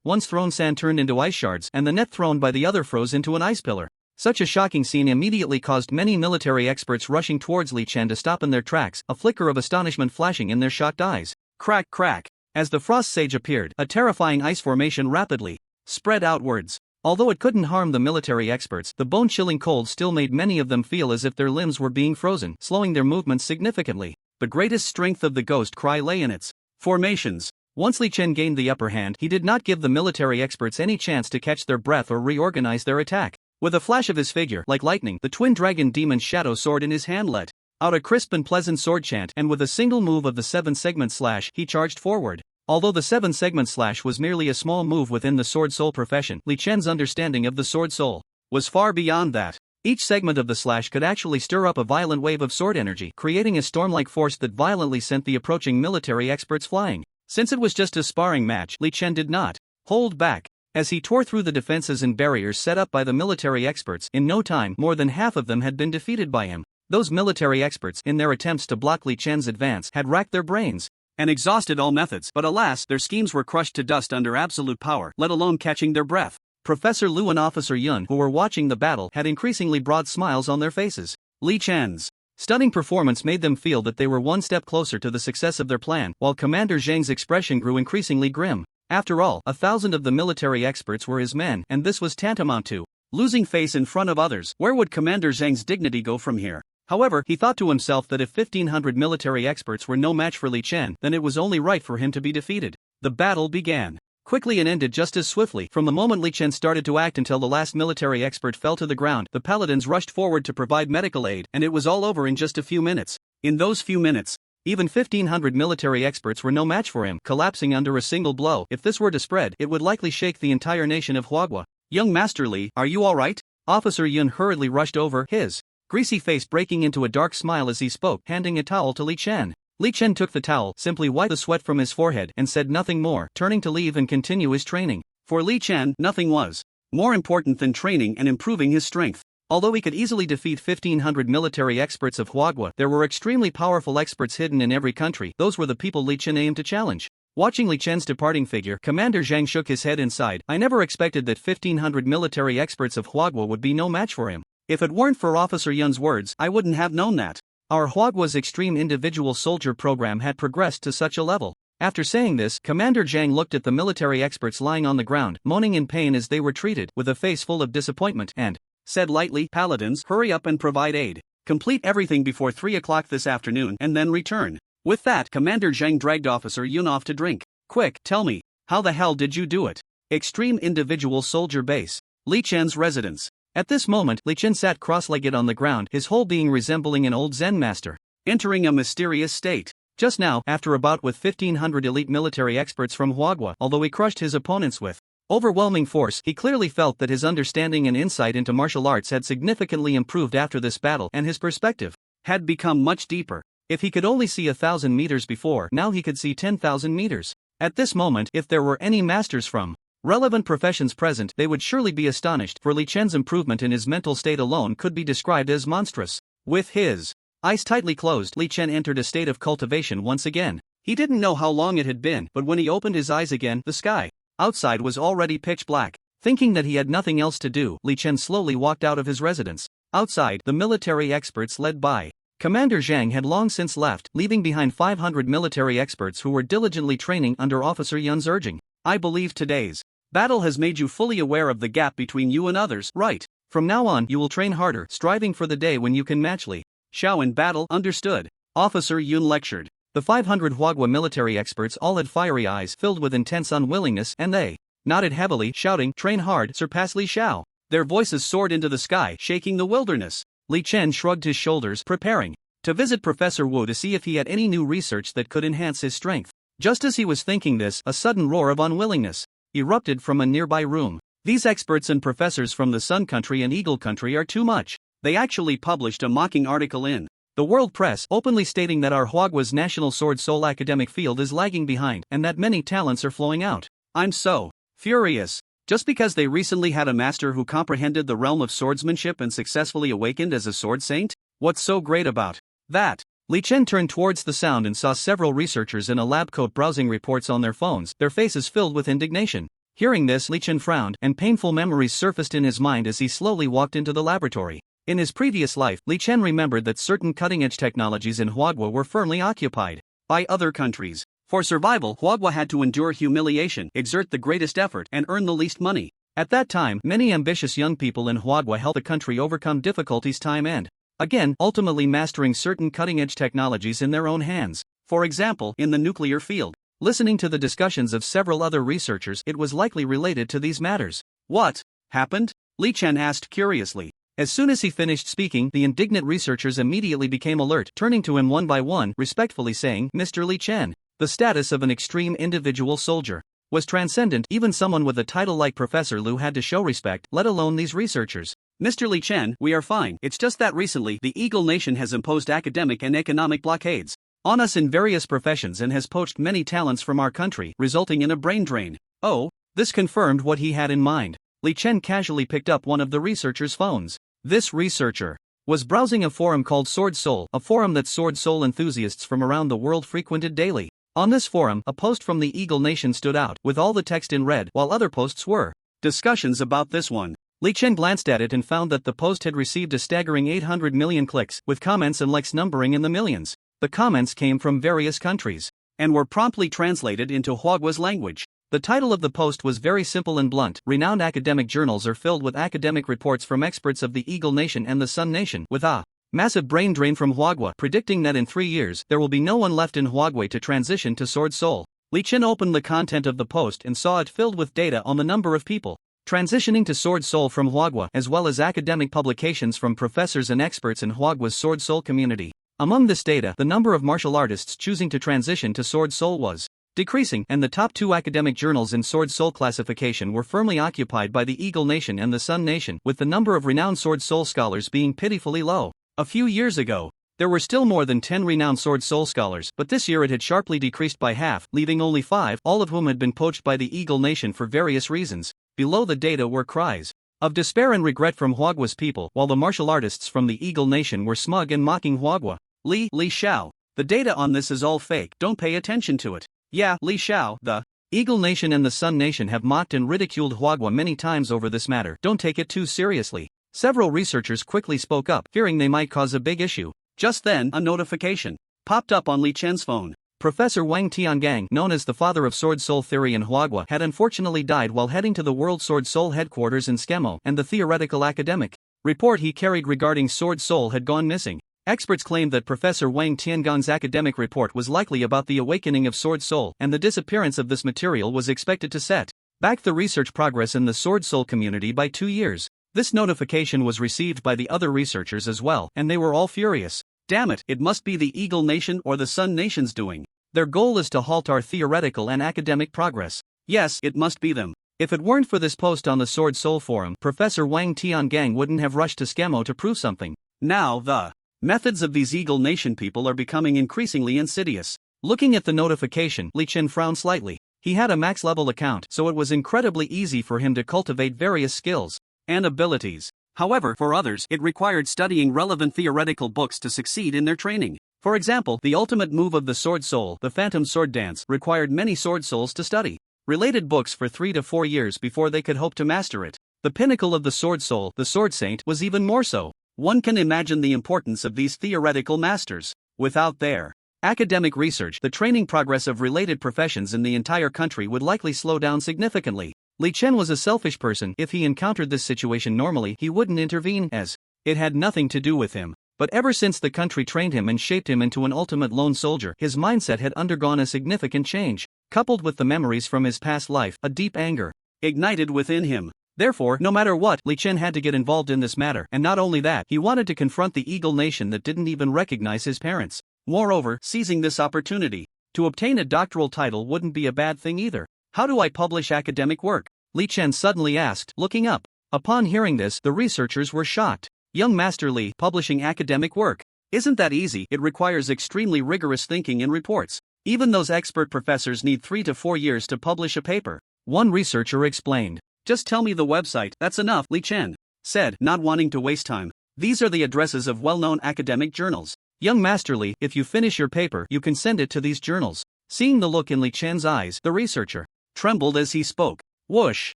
One's thrown sand turned into ice shards, and the net thrown by the other froze into an ice pillar. Such a shocking scene immediately caused many military experts rushing towards Li Chen to stop in their tracks, a flicker of astonishment flashing in their shocked eyes. Crack, crack! As the Frost Sage appeared, a terrifying ice formation rapidly spread outwards. Although it couldn't harm the military experts, the bone-chilling cold still made many of them feel as if their limbs were being frozen, slowing their movements significantly. The greatest strength of the Ghost Cry lay in its formations. Once Li Chen gained the upper hand, he did not give the military experts any chance to catch their breath or reorganize their attack. With a flash of his figure, like lightning, the twin dragon demon shadow sword in his hand let out a crisp and pleasant sword chant, and with a single move of the 7-segment slash, he charged forward. Although the 7-segment slash was merely a small move within the sword soul profession, Li Chen's understanding of the sword soul was far beyond that. Each segment of the slash could actually stir up a violent wave of sword energy, creating a storm-like force that violently sent the approaching military experts flying. Since it was just a sparring match, Li Chen did not hold back. As he tore through the defenses and barriers set up by the military experts, in no time, more than half of them had been defeated by him. Those military experts, in their attempts to block Li Chen's advance, had racked their brains and exhausted all methods, but alas, their schemes were crushed to dust under absolute power, let alone catching their breath. Professor Lu and Officer Yun, who were watching the battle, had increasingly broad smiles on their faces. Li Chen's stunning performance made them feel that they were one step closer to the success of their plan, while Commander Zhang's expression grew increasingly grim. After all, 1,000 of the military experts were his men, and this was tantamount to losing face in front of others. Where would Commander Zhang's dignity go from here? However, he thought to himself that if 1,500 military experts were no match for Li Chen, then it was only right for him to be defeated. The battle began quickly and ended just as swiftly. From the moment Li Chen started to act until the last military expert fell to the ground, the paladins rushed forward to provide medical aid, and it was all over in just a few minutes. In those few minutes, even 1,500 military experts were no match for him, collapsing under a single blow. If this were to spread, it would likely shake the entire nation of Huagua. "Young Master Li, are you alright?" Officer Yun hurriedly rushed over, his greasy face breaking into a dark smile as he spoke, handing a towel to Li Chen. Li Chen took the towel, simply wiped the sweat from his forehead and said nothing more, turning to leave and continue his training. For Li Chen, nothing was more important than training and improving his strength. Although he could easily defeat 1,500 military experts of Huagua, there were extremely powerful experts hidden in every country. Those were the people Li Chen aimed to challenge. Watching Li Chen's departing figure, Commander Zhang shook his head and sighed. I never expected that 1,500 military experts of Huagua would be no match for him. If it weren't for Officer Yun's words, I wouldn't have known that our Huagua's extreme individual soldier program had progressed to such a level. After saying this, Commander Zhang looked at the military experts lying on the ground, moaning in pain as they were treated, with a face full of disappointment, and said lightly, Paladins, hurry up and provide aid. Complete everything before 3 o'clock this afternoon and then return. With that, Commander Zhang dragged Officer Yun off to drink. Quick, tell me, how the hell did you do it? Extreme Individual Soldier Base. Li Chen's residence. At this moment, Li Chen sat cross-legged on the ground, his whole being resembling an old Zen master, entering a mysterious state. Just now, after a bout with 1,500 elite military experts from Huagua, although he crushed his opponents with overwhelming force, he clearly felt that his understanding and insight into martial arts had significantly improved after this battle, and his perspective had become much deeper. If he could only see 1,000 meters before, now he could see 10,000 meters. At this moment, if there were any masters from relevant professions present, they would surely be astonished, for Li Chen's improvement in his mental state alone could be described as monstrous. With his eyes tightly closed, Li Chen entered a state of cultivation once again. He didn't know how long it had been, but when he opened his eyes again, the sky outside was already pitch black. Thinking that he had nothing else to do, Li Chen slowly walked out of his residence. Outside, the military experts led by Commander Zhang had long since left, leaving behind 500 military experts who were diligently training under Officer Yun's urging. I believe today's battle has made you fully aware of the gap between you and others, right? From now on, you will train harder, striving for the day when you can match Li Xiao in battle, understood? Officer Yun lectured. The 500 Huagua military experts all had fiery eyes filled with intense unwillingness, and they nodded heavily, shouting, train hard, surpass Li Xiao. Their voices soared into the sky, shaking the wilderness. Li Chen shrugged his shoulders, preparing to visit Professor Wu to see if he had any new research that could enhance his strength. Just as he was thinking this, a sudden roar of unwillingness erupted from a nearby room. These experts and professors from the Sun Country and Eagle Country are too much. They actually published a mocking article in the world press, openly stating that our Huagua's national sword soul academic field is lagging behind, and that many talents are flowing out. I'm so furious. Just because they recently had a master who comprehended the realm of swordsmanship and successfully awakened as a sword saint? What's so great about that? Li Chen turned towards the sound and saw several researchers in a lab coat browsing reports on their phones, their faces filled with indignation. Hearing this, Li Chen frowned, and painful memories surfaced in his mind as he slowly walked into the laboratory. In his previous life, Li Chen remembered that certain cutting-edge technologies in Huagua were firmly occupied by other countries. For survival, Huagua had to endure humiliation, exert the greatest effort, and earn the least money. At that time, many ambitious young people in Huagua helped the country overcome difficulties time and again, ultimately mastering certain cutting-edge technologies in their own hands. For example, in the nuclear field. Listening to the discussions of several other researchers, it was likely related to these matters. What happened? Li Chen asked curiously. As soon as he finished speaking, the indignant researchers immediately became alert, turning to him one by one, respectfully saying, Mr. Li Chen, the status of an extreme individual soldier was transcendent. Even someone with a title like Professor Lu had to show respect, let alone these researchers. Mr. Li Chen, we are fine. It's just that recently, the Eagle Nation has imposed academic and economic blockades on us in various professions and has poached many talents from our country, resulting in a brain drain. Oh, this confirmed what he had in mind. Li Chen casually picked up one of the researchers' phones. This researcher was browsing a forum called Sword Soul, a forum that Sword Soul enthusiasts from around the world frequented daily. On this forum, a post from the Eagle Nation stood out, with all the text in red, while other posts were discussions about this one. Li Chen glanced at it and found that the post had received a staggering 800 million clicks, with comments and likes numbering in the millions. The comments came from various countries and were promptly translated into Huagua's language. The title of the post was very simple and blunt. Renowned academic journals are filled with academic reports from experts of the Eagle Nation and the Sun Nation, with a massive brain drain from Huagua, predicting that in 3 years, there will be no one left in Huagua to transition to Sword Soul. Li Chen opened the content of the post and saw it filled with data on the number of people transitioning to Sword Soul from Huagua, as well as academic publications from professors and experts in Huagua's Sword Soul community. Among this data, the number of martial artists choosing to transition to Sword Soul was decreasing, and the top 2 academic journals in Sword Soul classification were firmly occupied by the Eagle Nation and the Sun Nation, with the number of renowned Sword Soul scholars being pitifully low. A few years ago, There were still more than 10 renowned Sword Soul scholars, but this year it had sharply decreased by half, leaving only 5, all of whom had been poached by the Eagle Nation for various reasons. Below the data were cries of despair and regret from Huagua's people, while the martial artists from the Eagle Nation were smug and mocking Huagua. Li Xiao. The data on this is all fake, don't pay attention to it. Yeah, Li Xiao, the Eagle Nation and the Sun Nation have mocked and ridiculed Huagua many times over this matter, don't take it too seriously. Several researchers quickly spoke up, fearing they might cause a big issue. Just then, a notification popped up on Li Chen's phone. Professor Wang Tiangang, known as the father of Sword Soul theory in Huagua, had unfortunately died while heading to the World Sword Soul headquarters in Skemo, and the theoretical academic report he carried regarding Sword Soul had gone missing. Experts claimed that Professor Wang Tiangang's academic report was likely about the awakening of Sword Soul, and the disappearance of this material was expected to set back the research progress in the Sword Soul community by 2 years. This notification was received by the other researchers as well, and they were all furious. Damn it, it must be the Eagle Nation or the Sun Nation's doing. Their goal is to halt our theoretical and academic progress. Yes, it must be them. If it weren't for this post on the Sword Soul forum, Professor Wang Tiangang wouldn't have rushed to Skemo to prove something. Now the methods of these Eagle Nation people are becoming increasingly insidious. Looking at the notification, Li Chen frowned slightly. He had a max-level account, so it was incredibly easy for him to cultivate various skills and abilities. However, for others, it required studying relevant theoretical books to succeed in their training. For example, the ultimate move of the Sword Soul, the Phantom Sword Dance, required many Sword Souls to study related books for 3 to 4 years before they could hope to master it. The pinnacle of the Sword Soul, the Sword Saint, was even more so. One can imagine the importance of these theoretical masters. Without their academic research, the training progress of related professions in the entire country would likely slow down significantly. Li Chen was a selfish person. If he encountered this situation normally, he wouldn't intervene, as it had nothing to do with him. But ever since the country trained him and shaped him into an ultimate lone soldier, his mindset had undergone a significant change. Coupled with the memories from his past life, a deep anger ignited within him. Therefore, no matter what, Li Chen had to get involved in this matter, and not only that, he wanted to confront the Eagle Nation that didn't even recognize his parents. Moreover, seizing this opportunity to obtain a doctoral title wouldn't be a bad thing either. How do I publish academic work? Li Chen suddenly asked, looking up. Upon hearing this, the researchers were shocked. Young Master Li, publishing academic work. Isn't that easy? It requires extremely rigorous thinking and reports. Even those expert professors need 3 to 4 years to publish a paper. One researcher explained. Just tell me the website, that's enough, Li Chen said, not wanting to waste time. These are the addresses of well-known academic journals. Young Master Li, if you finish your paper, you can send it to these journals. Seeing the look in Li Chen's eyes, the researcher trembled as he spoke. Whoosh!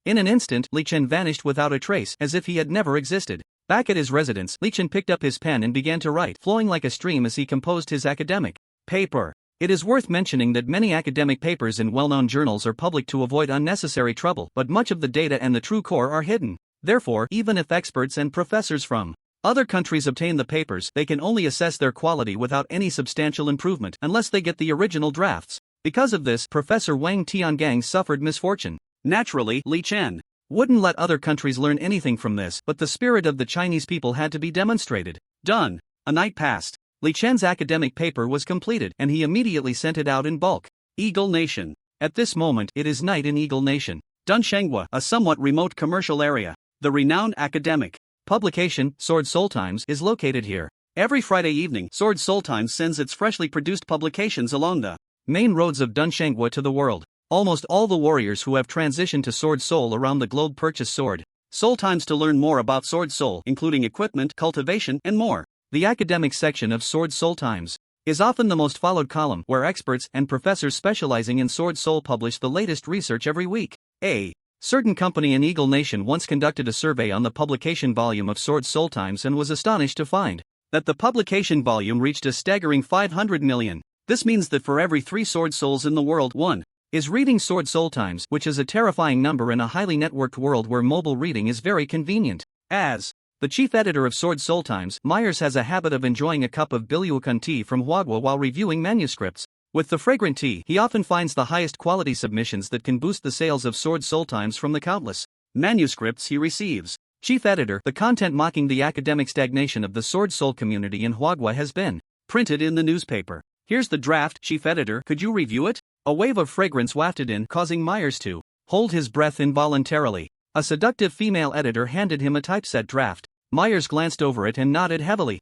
In an instant, Li Chen vanished without a trace, as if he had never existed. Back at his residence, Li Chen picked up his pen and began to write, flowing like a stream as he composed his academic paper. It is worth mentioning that many academic papers in well-known journals are public to avoid unnecessary trouble, but much of the data and the true core are hidden. Therefore, even if experts and professors from other countries obtain the papers, they can only assess their quality without any substantial improvement unless they get the original drafts. Because of this, Professor Wang Tiangang suffered misfortune. Naturally, Li Chen wouldn't let other countries learn anything from this, but the spirit of the Chinese people had to be demonstrated. Done. A night passed. Li Chen's academic paper was completed, and he immediately sent it out in bulk. Eagle Nation. At this moment, it is night in Eagle Nation. Dunshengwa, a somewhat remote commercial area. The renowned academic publication, Sword Soul Times, is located here. Every Friday evening, Sword Soul Times sends its freshly produced publications along the main roads of Dunshengwa to the world. Almost all the warriors who have transitioned to Sword Soul around the globe purchase Sword Soul Times to learn more about Sword Soul, including equipment, cultivation, and more. The academic section of Sword Soul Times is often the most followed column, where experts and professors specializing in Sword Soul publish the latest research every week. A certain company in Eagle Nation once conducted a survey on the publication volume of Sword Soul Times and was astonished to find that the publication volume reached a staggering 500 million. This means that for every 3 Sword Souls in the world, one is reading Sword Soul Times, which is a terrifying number in a highly networked world where mobile reading is very convenient. As the chief editor of Sword Soul Times, Myers has a habit of enjoying a cup of Bilyukan tea from Huagua while reviewing manuscripts. With the fragrant tea, he often finds the highest quality submissions that can boost the sales of Sword Soul Times from the countless manuscripts he receives. Chief editor, the content mocking the academic stagnation of the Sword Soul community in Huagua has been printed in the newspaper. Here's the draft, chief editor, could you review it? A wave of fragrance wafted in, causing Myers to hold his breath involuntarily. A seductive female editor handed him a typeset draft. Myers glanced over it and nodded heavily.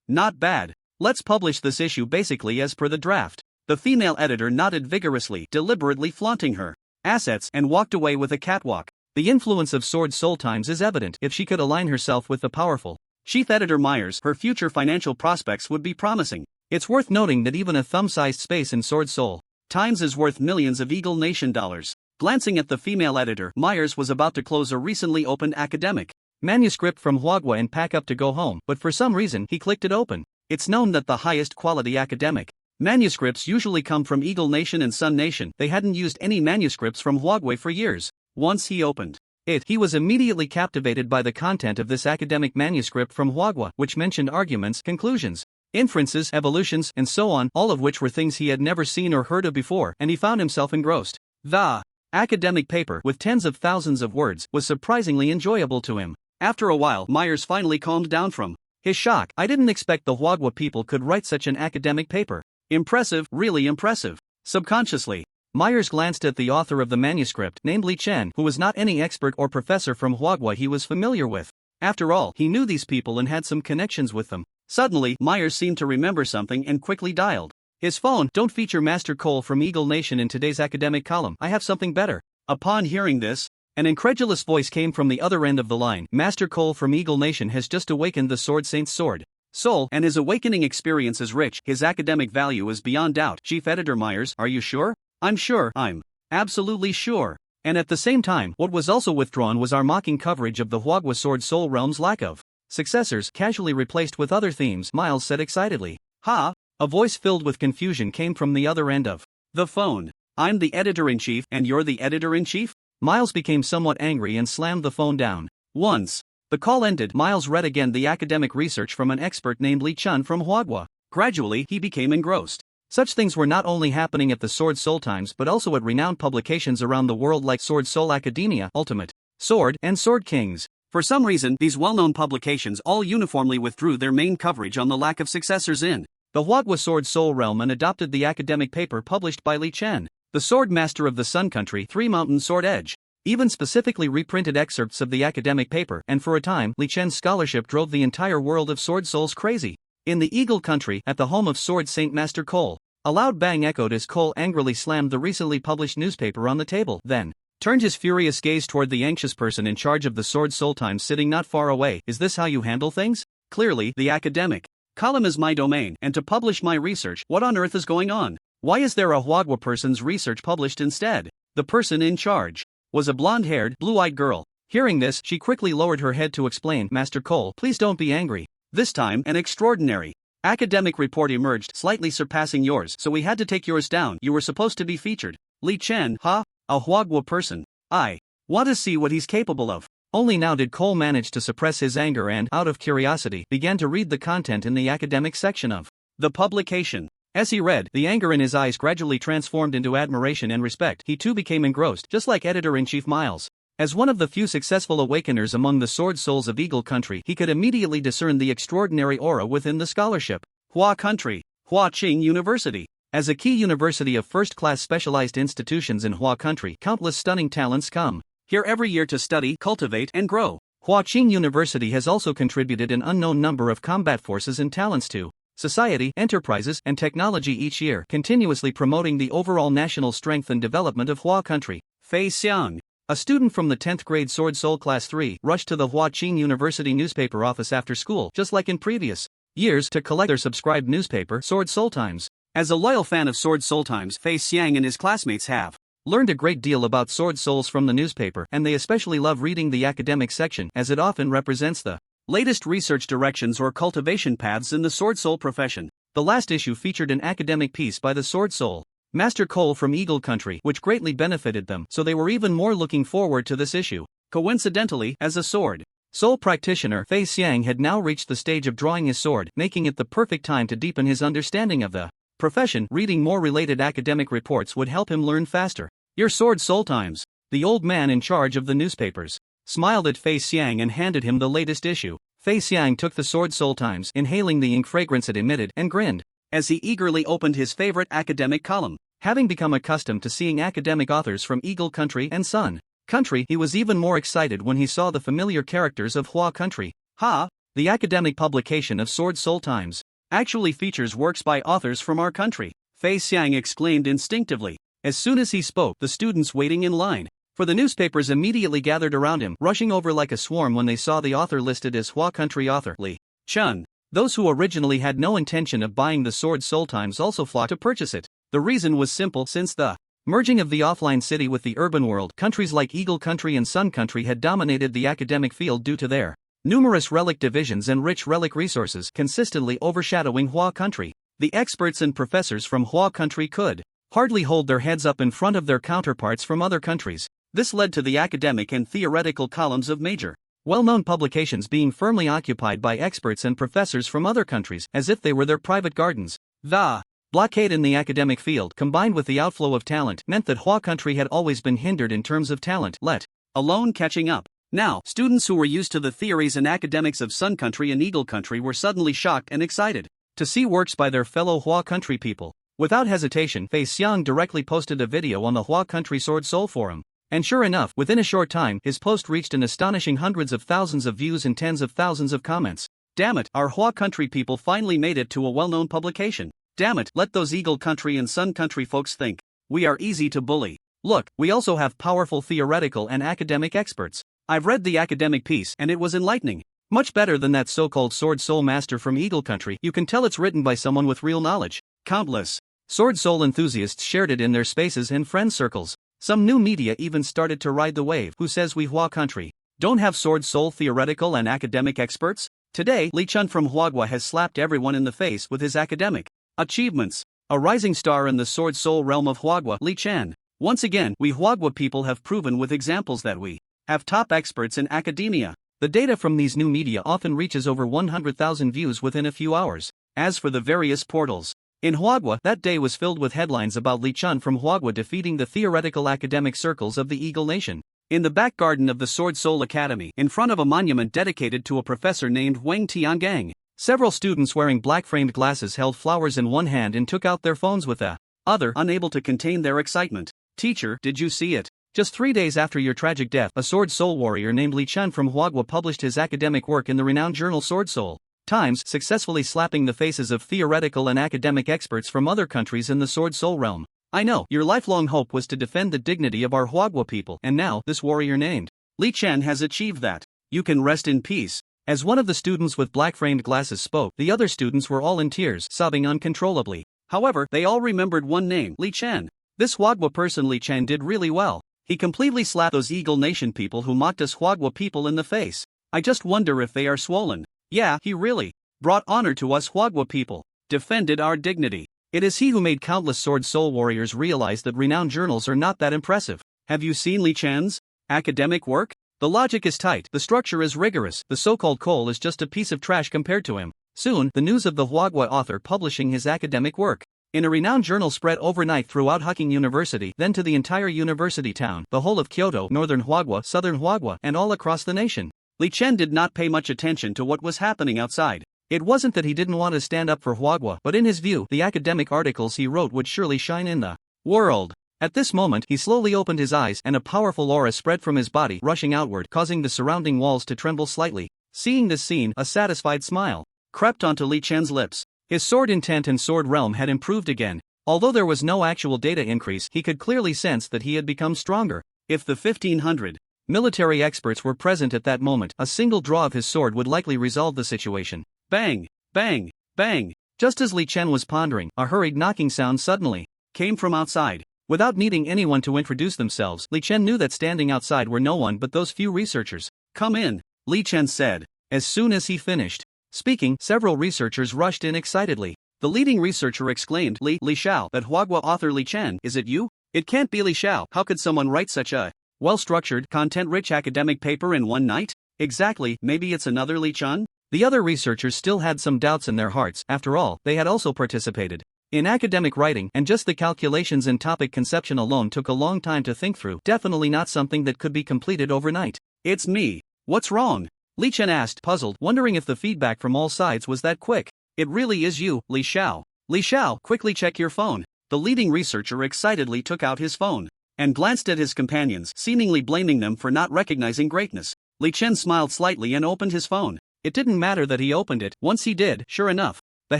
Not bad. Let's publish this issue basically as per the draft. The female editor nodded vigorously, deliberately flaunting her assets, and walked away with a catwalk. The influence of Sword Soul Times is evident. If she could align herself with the powerful chief editor Myers, her future financial prospects would be promising. It's worth noting that even a thumb-sized space in Sword Soul Times is worth millions of Eagle Nation dollars. Glancing at the female editor, Myers was about to close a recently opened academic manuscript from Hwagwa and pack up to go home, but for some reason he clicked it open. It's known that the highest quality academic manuscripts usually come from Eagle Nation and Sun Nation. They hadn't used any manuscripts from Hwagwa for years. Once he opened it, he was immediately captivated by the content of this academic manuscript from Hwagwa, which mentioned arguments, conclusions, inferences, evolutions, and so on, all of which were things he had never seen or heard of before, and he found himself engrossed. The academic paper, with tens of thousands of words, was surprisingly enjoyable to him. After a while, Myers finally calmed down from his shock. I didn't expect the Hwagwa people could write such an academic paper. Impressive, really impressive. Subconsciously, Myers glanced at the author of the manuscript, named Li Chen, who was not any expert or professor from Hwagwa he was familiar with. After all, he knew these people and had some connections with them. Suddenly, Myers seemed to remember something and quickly dialed his phone. Don't feature Master Cole from Eagle Nation in today's academic column. I have something better. Upon hearing this, an incredulous voice came from the other end of the line. Master Cole from Eagle Nation has just awakened the Sword Saint's sword soul, and his awakening experience is rich. His academic value is beyond doubt. Chief Editor Myers, are you sure? I'm sure. I'm absolutely sure. And at the same time, what was also withdrawn was our mocking coverage of the Hwagwa Sword Soul realm's lack of successors, casually replaced with other themes, Miles said excitedly. Ha! A voice filled with confusion came from the other end of the phone. I'm the editor-in-chief, and you're the editor-in-chief? Miles became somewhat angry and slammed the phone down. Once the call ended, Miles read again the academic research from an expert named Li Chun from Hwagwa. Gradually, he became engrossed. Such things were not only happening at the Sword Soul Times but also at renowned publications around the world like Sword Soul Academia, Ultimate Sword, and Sword Kings. For some reason, these well-known publications all uniformly withdrew their main coverage on the lack of successors in the Hwagwa Sword Soul realm and adopted the academic paper published by Li Chen, the Sword Master of the Sun Country, Three Mountain Sword Edge. Even specifically reprinted excerpts of the academic paper, and for a time, Li Chen's scholarship drove the entire world of Sword Souls crazy. In the Eagle Country, at the home of Sword Saint Master Cole, a loud bang echoed as Cole angrily slammed the recently published newspaper on the table, then turned his furious gaze toward the anxious person in charge of the Sword Soul Times sitting not far away. Is this how you handle things? Clearly, the academic column is my domain, and to publish my research, what on earth is going on? Why is there a Hwagwa person's research published instead? The person in charge was a blonde-haired, blue-eyed girl. Hearing this, she quickly lowered her head to explain. Master Cole, please don't be angry. This time, an extraordinary academic report emerged, slightly surpassing yours, so we had to take yours down. You were supposed to be featured. Li Chen, huh? A Hwagwa person. I want to see what he's capable of. Only now did Cole manage to suppress his anger and, out of curiosity, began to read the content in the academic section of the publication. As he read, the anger in his eyes gradually transformed into admiration and respect. He too became engrossed, just like Editor-in-Chief Miles. As one of the few successful awakeners among the Sword Souls of Eagle Country, he could immediately discern the extraordinary aura within the scholarship. Hua Country, Hua Qing University. As a key university of first-class specialized institutions in Hua Country, countless stunning talents come here every year to study, cultivate, and grow. Hua Qing University has also contributed an unknown number of combat forces and talents to society, enterprises, and technology each year, continuously promoting the overall national strength and development of Hua Country. Fei Xiang, a student from the 10th grade Sword Soul Class 3, rushed to the Hua Qing University newspaper office after school, just like in previous years, to collect their subscribed newspaper, Sword Soul Times. As a loyal fan of Sword Soul Times, Fei Xiang and his classmates have learned a great deal about Sword Souls from the newspaper, and they especially love reading the academic section, as it often represents the latest research directions or cultivation paths in the Sword Soul profession. The last issue featured an academic piece by the Sword Soul Master Cole from Eagle Country, which greatly benefited them, so they were even more looking forward to this issue. Coincidentally, as a Sword Soul practitioner, Fei Xiang had now reached the stage of drawing his sword, making it the perfect time to deepen his understanding of the profession. Reading more related academic reports would help him learn faster. Your Sword Soul Times. The old man in charge of the newspapers smiled at Fei Xiang and handed him the latest issue. Fei Xiang took the Sword Soul Times, inhaling the ink fragrance it emitted, and grinned as he eagerly opened his favorite academic column. Having become accustomed to seeing academic authors from Eagle Country and Sun Country, he was even more excited when he saw the familiar characters of Hua Country. Ha! The academic publication of Sword Soul Times. actually features works by authors from our country, Fei Xiang exclaimed instinctively. As soon as he spoke, the students waiting in line for the newspapers immediately gathered around him, rushing over like a swarm when they saw the author listed as Hua Country author Li Chun. Those who originally had no intention of buying the Sword Soul Times also flocked to purchase it. The reason was simple: since the merging of the offline city with the urban world, countries like Eagle Country and Sun Country had dominated the academic field due to their numerous relic divisions and rich relic resources consistently overshadowing Hua Country. The experts and professors from Hua Country could hardly hold their heads up in front of their counterparts from other countries. This led to the academic and theoretical columns of major, well-known publications being firmly occupied by experts and professors from other countries, as if they were their private gardens. The blockade in the academic field, combined with the outflow of talent, meant that Hua Country had always been hindered in terms of talent, let alone catching up. Now, students who were used to the theories and academics of Sun Country and Eagle Country were suddenly shocked and excited to see works by their fellow Hua Country people. Without hesitation, Fei Xiang directly posted a video on the Hua Country Sword Soul forum. And sure enough, within a short time, his post reached an astonishing hundreds of thousands of views and tens of thousands of comments. Damn it, our Hua Country people finally made it to a well-known publication. Damn it, let those Eagle Country and Sun Country folks think we are easy to bully. Look, we also have powerful theoretical and academic experts. I've read the academic piece and it was enlightening. Much better than that so-called Sword Soul master from Eagle Country. You can tell it's written by someone with real knowledge. Countless Sword Soul enthusiasts shared it in their spaces and friend circles. Some new media even started to ride the wave. Who says we Hua Country don't have Sword Soul theoretical and academic experts? Today, Li Chun from Huagua has slapped everyone in the face with his academic achievements. A rising star in the Sword Soul realm of Huagua, Li Chan. Once again, we Huagua people have proven with examples that we have top experts in academia. The data from these new media often reaches over 100,000 views within a few hours. As for the various portals in Huagua, that day was filled with headlines about Li Chun from Huagua defeating the theoretical academic circles of the Eagle Nation. In the back garden of the Sword Soul Academy, in front of a monument dedicated to a professor named Wang Tiangang, several students wearing black-framed glasses held flowers in one hand and took out their phones with the other, unable to contain their excitement. Teacher, did you see it? Just 3 days after your tragic death, a Sword Soul warrior named Li Chun from Huagua published his academic work in the renowned journal Sword Soul Times, successfully slapping the faces of theoretical and academic experts from other countries in the Sword Soul realm. I know, your lifelong hope was to defend the dignity of our Huagua people, and now, this warrior named Li Chen has achieved that. You can rest in peace. As one of the students with black-framed glasses spoke, the other students were all in tears, sobbing uncontrollably. However, they all remembered one name, Li Chen. This Huagua person Li Chen did really well. He completely slapped those Eagle Nation people who mocked us Huagua people in the face. I just wonder if they are swollen. Yeah, he really brought honor to us Huagua people, defended our dignity. It is he who made countless Sword Soul warriors realize that renowned journals are not that impressive. Have you seen Li Chen's academic work? The logic is tight, the structure is rigorous, the so-called coal is just a piece of trash compared to him. Soon, the news of the Huagua author publishing his academic work in a renowned journal spread overnight throughout Huking University, then to the entire university town, the whole of Kyoto, northern Huagua, southern Huagua, and all across the nation. Li Chen did not pay much attention to what was happening outside. It wasn't that he didn't want to stand up for Huagua, but in his view, the academic articles he wrote would surely shine in the world. At this moment, he slowly opened his eyes, and a powerful aura spread from his body, rushing outward, causing the surrounding walls to tremble slightly. Seeing this scene, a satisfied smile crept onto Li Chen's lips. His sword intent and sword realm had improved again. Although there was no actual data increase, he could clearly sense that he had become stronger. If the 1,500 military experts were present at that moment, a single draw of his sword would likely resolve the situation. Bang! Bang! Bang! Just as Li Chen was pondering, a hurried knocking sound suddenly came from outside. Without needing anyone to introduce themselves, Li Chen knew that standing outside were no one but those few researchers. Come in, Li Chen said. As soon as he finished speaking, several researchers rushed in excitedly. The leading researcher exclaimed, Li Xiao, that Huagua author Li Chen, is it you? It can't be Li Xiao. How could someone write such a well-structured, content-rich academic paper in one night? Exactly, maybe it's another Li Chen? The other researchers still had some doubts in their hearts. After all, they had also participated in academic writing, and just the calculations and topic conception alone took a long time to think through. Definitely not something that could be completed overnight. It's me. What's wrong? Li Chen asked, puzzled, wondering if the feedback from all sides was that quick. It really is you, Li Xiao. Li Xiao, quickly check your phone. The leading researcher excitedly took out his phone and glanced at his companions, seemingly blaming them for not recognizing greatness. Li Chen smiled slightly and opened his phone. It didn't matter that he opened it. Once he did, sure enough, The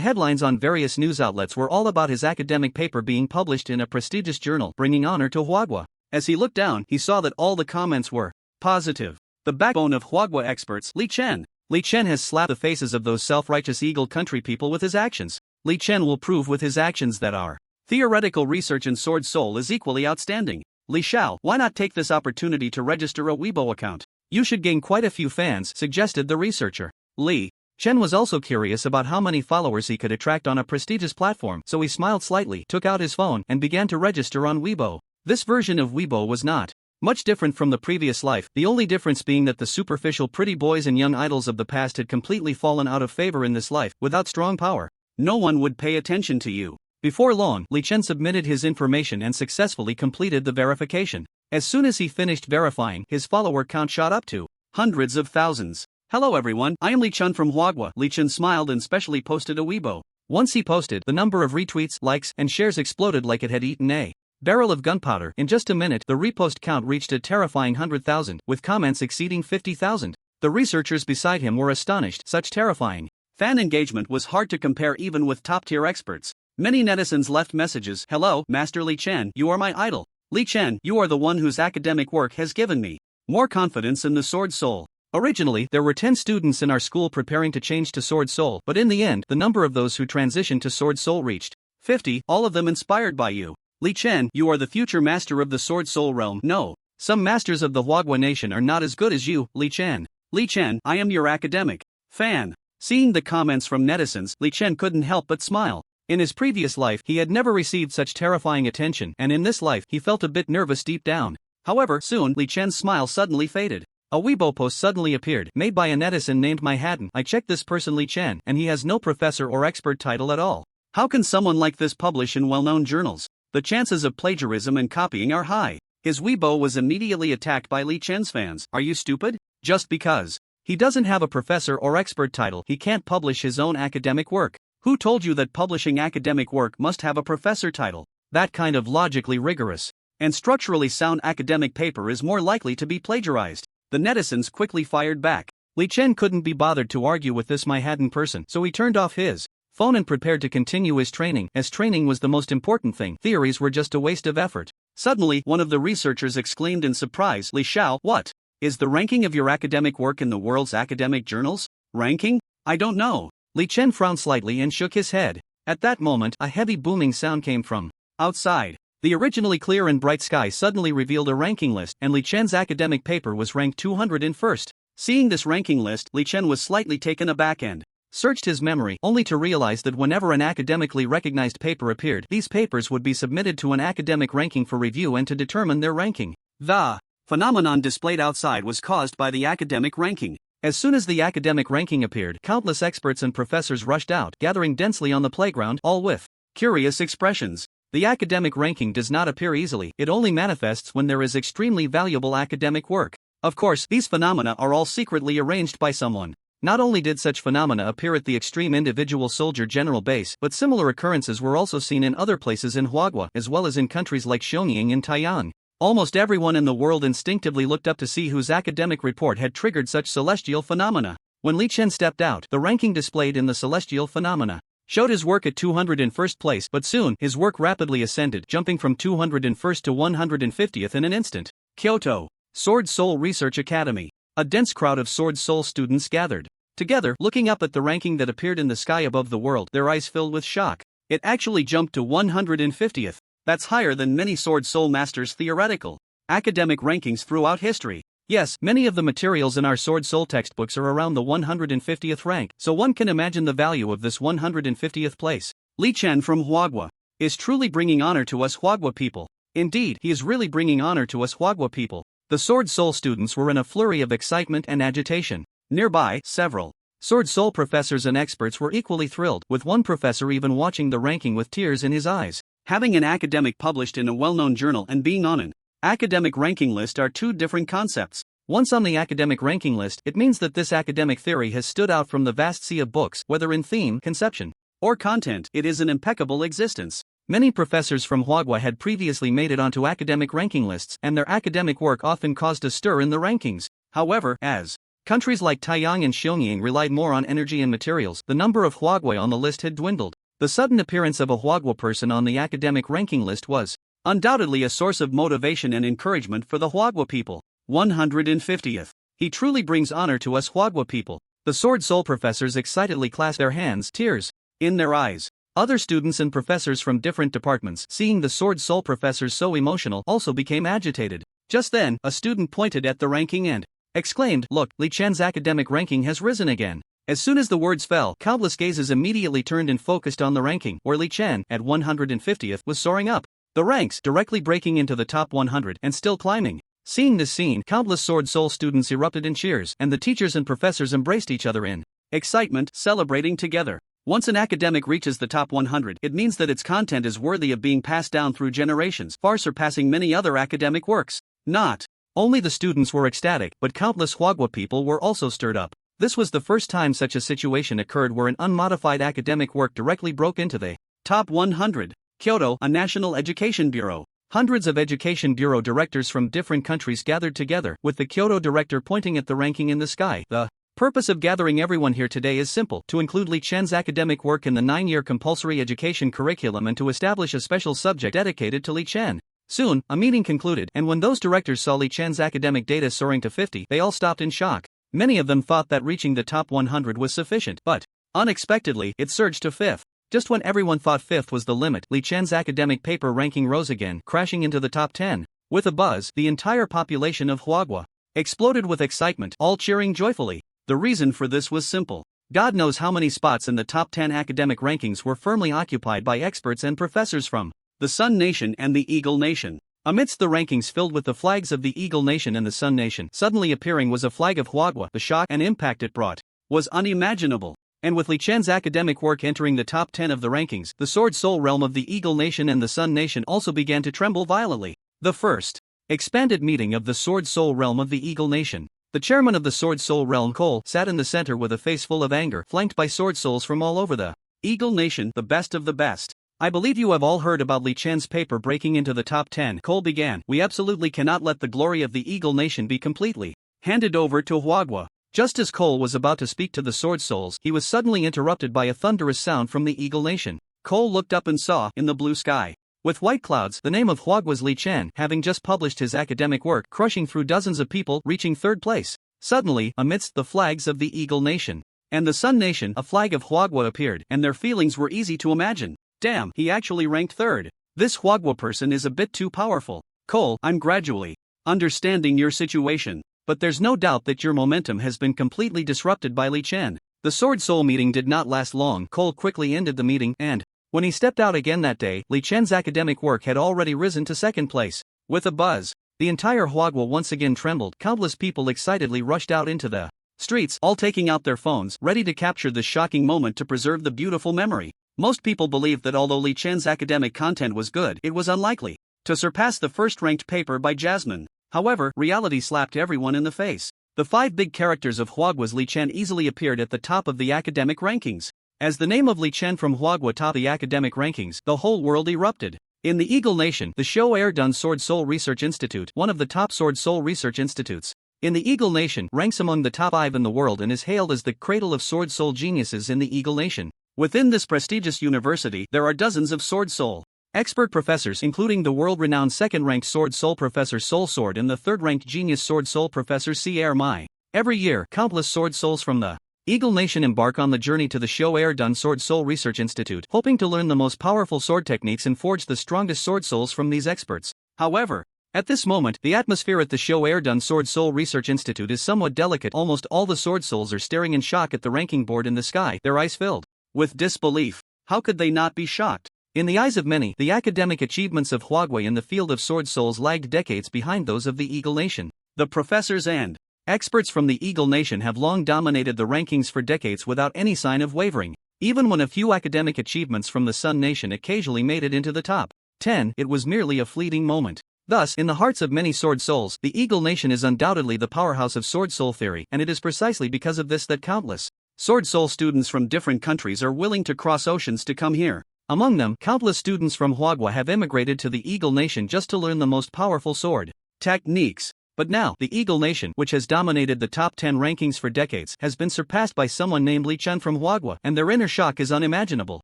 headlines on various news outlets were all about his academic paper being published in a prestigious journal, bringing honor to Huagua. As he looked down, he saw that all the comments were positive. The backbone of Huagua experts, Li Chen. Li Chen has slapped the faces of those self-righteous Eagle country people with his actions. Li Chen will prove with his actions that our theoretical research in Sword Soul is equally outstanding. Li Xiao, why not take this opportunity to register a Weibo account? You should gain quite a few fans, suggested the researcher. Li Chen was also curious about how many followers he could attract on a prestigious platform, so he smiled slightly, took out his phone, and began to register on Weibo. This version of Weibo was not much different from the previous life, the only difference being that the superficial pretty boys and young idols of the past had completely fallen out of favor in this life. Without strong power, no one would pay attention to you. Before long, Li Chen submitted his information and successfully completed the verification. As soon as he finished verifying, his follower count shot up to hundreds of thousands. Hello everyone, I am Li Chen from Huagua. Li Chen smiled and specially posted a Weibo. Once he posted, the number of retweets, likes, and shares exploded like it had eaten a barrel of gunpowder. In just a minute, the repost count reached a terrifying 100,000, with comments exceeding 50,000. The researchers beside him were astonished. Such terrifying fan engagement was hard to compare even with top-tier experts. Many netizens left messages. Hello, Master Li Chen, you are my idol. Li Chen, you are the one whose academic work has given me more confidence in the Sword Soul. Originally, there were 10 students in our school preparing to change to Sword Soul, but in the end, the number of those who transitioned to Sword Soul reached 50, all of them inspired by you. Li Chen, you are the future master of the Sword Soul realm. No, some masters of the Huagua nation are not as good as you, Li Chen. Li Chen, I am your academic fan. Seeing the comments from netizens, Li Chen couldn't help but smile. In his previous life, he had never received such terrifying attention, and in this life, he felt a bit nervous deep down. However, soon, Li Chen's smile suddenly faded. A Weibo post suddenly appeared, made by a netizen named Manhwa. I checked this person Li Chen, and he has no professor or expert title at all. How can someone like this publish in well-known journals? The chances of plagiarism and copying are high. His Weibo was immediately attacked by Li Chen's fans. Are you stupid? Just because he doesn't have a professor or expert title, he can't publish his own academic work. Who told you that publishing academic work must have a professor title? That kind of logically rigorous and structurally sound academic paper is more likely to be plagiarized. The netizens quickly fired back. Li Chen couldn't be bothered to argue with this Manhattan person, so he turned off his phone and prepared to continue his training, as training was the most important thing. Theories were just a waste of effort. Suddenly, one of the researchers exclaimed in surprise, Li Xiao, what is the ranking of your academic work in the world's academic journals? Ranking? I don't know. Li Chen frowned slightly and shook his head. At that moment, a heavy booming sound came from outside. The originally clear and bright sky suddenly revealed a ranking list, and Li Chen's academic paper was ranked 201st. Seeing this ranking list, Li Chen was slightly taken aback and searched his memory, only to realize that whenever an academically recognized paper appeared, these papers would be submitted to an academic ranking for review and to determine their ranking. The phenomenon displayed outside was caused by the academic ranking. As soon as the academic ranking appeared, countless experts and professors rushed out, gathering densely on the playground, all with curious expressions. The academic ranking does not appear easily, it only manifests when there is extremely valuable academic work. Of course, these phenomena are all secretly arranged by someone. Not only did such phenomena appear at the extreme individual soldier general base, but similar occurrences were also seen in other places in Huagua, as well as in countries like Shenyang and Taiyang. Almost everyone in the world instinctively looked up to see whose academic report had triggered such celestial phenomena. When Li Chen stepped out, the ranking displayed in the celestial phenomena showed his work at 201st place, but soon, his work rapidly ascended, jumping from 201st to 150th in an instant. Kyoto Sword Soul Research Academy. A dense crowd of Sword Soul students gathered together, looking up at the ranking that appeared in the sky above the world, their eyes filled with shock. It actually jumped to 150th. That's higher than many Sword Soul Masters' theoretical academic rankings throughout history. Yes, many of the materials in our Sword Soul textbooks are around the 150th rank, so one can imagine the value of this 150th place. Li Chen from Huagua is truly bringing honor to us Huagua people. Indeed, he is really bringing honor to us Huagua people. The Sword Soul students were in a flurry of excitement and agitation. Nearby, several Sword Soul professors and experts were equally thrilled, with one professor even watching the ranking with tears in his eyes. Having an academic published in a well-known journal and being on an academic ranking list are two different concepts. Once on the academic ranking list, it means that this academic theory has stood out from the vast sea of books, whether in theme, conception, or content. It is an impeccable existence. Many professors from Huagua had previously made it onto academic ranking lists, and their academic work often caused a stir in the rankings. However, as Countries like Taiyang and Xiongning relied more on energy and materials. The number of Huagui on the list had dwindled. The sudden appearance of a Huagua person on the academic ranking list was undoubtedly a source of motivation and encouragement for the Huagua people. 150th. He truly brings honor to us Huagua people. The Sword Soul professors excitedly clasped their hands, tears in their eyes. Other students and professors from different departments, seeing the Sword Soul professors so emotional, also became agitated. Just then, a student pointed at the ranking and exclaimed, "Look, Li Chen's academic ranking has risen again." As soon as the words fell, countless gazes immediately turned and focused on the ranking, where Li Chen, at 150th, was soaring up the ranks, directly breaking into the top 100 and still climbing. Seeing this scene, countless Sword Soul students erupted in cheers, and the teachers and professors embraced each other in excitement, celebrating together. Once an academic reaches the top 100, it means that its content is worthy of being passed down through generations, far surpassing many other academic works. Not only the students were ecstatic, but countless Huagua people were also stirred up. This was the first time such a situation occurred where an unmodified academic work directly broke into the top 100. Kyoto, a national education bureau. Hundreds of education bureau directors from different countries gathered together, with the Kyoto director pointing at the ranking in the sky. The purpose of gathering everyone here today is simple: to include Li Chen's academic work in the 9-year compulsory education curriculum and to establish a special subject dedicated to Li Chen. Soon, a meeting concluded, and when those directors saw Li Chen's academic data soaring to 50, they all stopped in shock. Many of them thought that reaching the top 100 was sufficient, but unexpectedly, it surged to 5th. Just when everyone thought 5th was the limit, Li Chen's academic paper ranking rose again, crashing into the top 10. With a buzz, the entire population of Huagua exploded with excitement, all cheering joyfully. The reason for this was simple. God knows how many spots in the top 10 academic rankings were firmly occupied by experts and professors from the Sun Nation and the Eagle Nation. Amidst the rankings filled with the flags of the Eagle Nation and the Sun Nation, suddenly appearing was a flag of Huagua. The shock and impact it brought was unimaginable. And with Li Chen's academic work entering the top 10 of the rankings, the Sword Soul realm of the Eagle Nation and the Sun Nation also began to tremble violently. The first expanded meeting of the Sword Soul realm of the Eagle Nation. The chairman of the Sword Soul realm, Cole, sat in the center with a face full of anger, flanked by Sword Souls from all over the Eagle Nation, the best of the best. "I believe you have all heard about Li Chen's paper breaking into the top 10, Cole began. "We absolutely cannot let the glory of the Eagle Nation be completely handed over to Huagua." Just as Cole was about to speak to the Sword Souls, he was suddenly interrupted by a thunderous sound from the Eagle Nation. Cole looked up and saw, in the blue sky, with white clouds, the name of Huagua's Li Chen, having just published his academic work, crushing through dozens of people, reaching 3rd place. Suddenly, amidst the flags of the Eagle Nation and the Sun Nation, a flag of Huagua appeared, and their feelings were easy to imagine. Damn, he actually ranked 3rd. This Huagua person is a bit too powerful. Cole, I'm gradually understanding your situation, but there's no doubt that your momentum has been completely disrupted by Li Chen. The Sword Soul meeting did not last long. Cole quickly ended the meeting, and when he stepped out again that day, Li Chen's academic work had already risen to 2nd place. With a buzz, the entire Huagua once again trembled. Countless people excitedly rushed out into the streets, all taking out their phones, ready to capture this shocking moment to preserve the beautiful memory. Most people believed that although Li Chen's academic content was good, it was unlikely to surpass the first-ranked paper by Jasmine. However, reality slapped everyone in the face. The 5 big characters of Huagua's Li Chen easily appeared at the top of the academic rankings. As the name of Li Chen from Huagua topped the academic rankings, the whole world erupted. In the Eagle Nation, the Shou Erdun Sword Soul Research Institute, one of the top Sword Soul research institutes in the Eagle Nation, ranks among the top 5 in the world and is hailed as the cradle of Sword Soul geniuses in the Eagle Nation. Within this prestigious university, there are dozens of Sword Soul expert professors, including the world-renowned 2nd-ranked Sword Soul Professor Soul Sword and the 3rd-ranked genius Sword Soul Professor Cr Mai. Every year, countless Sword Souls from the Eagle Nation embark on the journey to the Shou Erdun Sword Soul Research Institute, hoping to learn the most powerful sword techniques and forge the strongest sword souls from these experts. However, at this moment, the atmosphere at the Shou Erdun Sword Soul Research Institute is somewhat delicate. Almost all the sword souls are staring in shock at the ranking board in the sky, their eyes filled with disbelief. How could they not be shocked? In the eyes of many, the academic achievements of Huagua in the field of sword souls lagged decades behind those of the Eagle Nation. The professors and experts from the Eagle Nation have long dominated the rankings for decades without any sign of wavering. Even when a few academic achievements from the Sun Nation occasionally made it into the top 10, it was merely a fleeting moment. Thus, in the hearts of many sword souls, the Eagle Nation is undoubtedly the powerhouse of sword soul theory, and it is precisely because of this that countless sword soul students from different countries are willing to cross oceans to come here. Among them, countless students from Huagua have immigrated to the Eagle Nation just to learn the most powerful sword techniques. But now, the Eagle Nation, which has dominated the top 10 rankings for decades, has been surpassed by someone named Li Chen from Hwagwa, and their inner shock is unimaginable.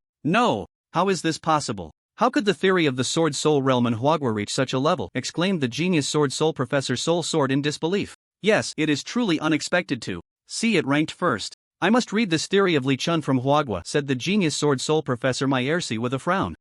No! How is this possible? How could the theory of the Sword Soul realm in Hwagwa reach such a level? Exclaimed the genius Sword Soul Professor Soul Sword in disbelief. Yes, it is truly unexpected to see it ranked first. I must read this theory of Li Chen from Hwagwa, said the genius Sword Soul Professor Myersi with a frown.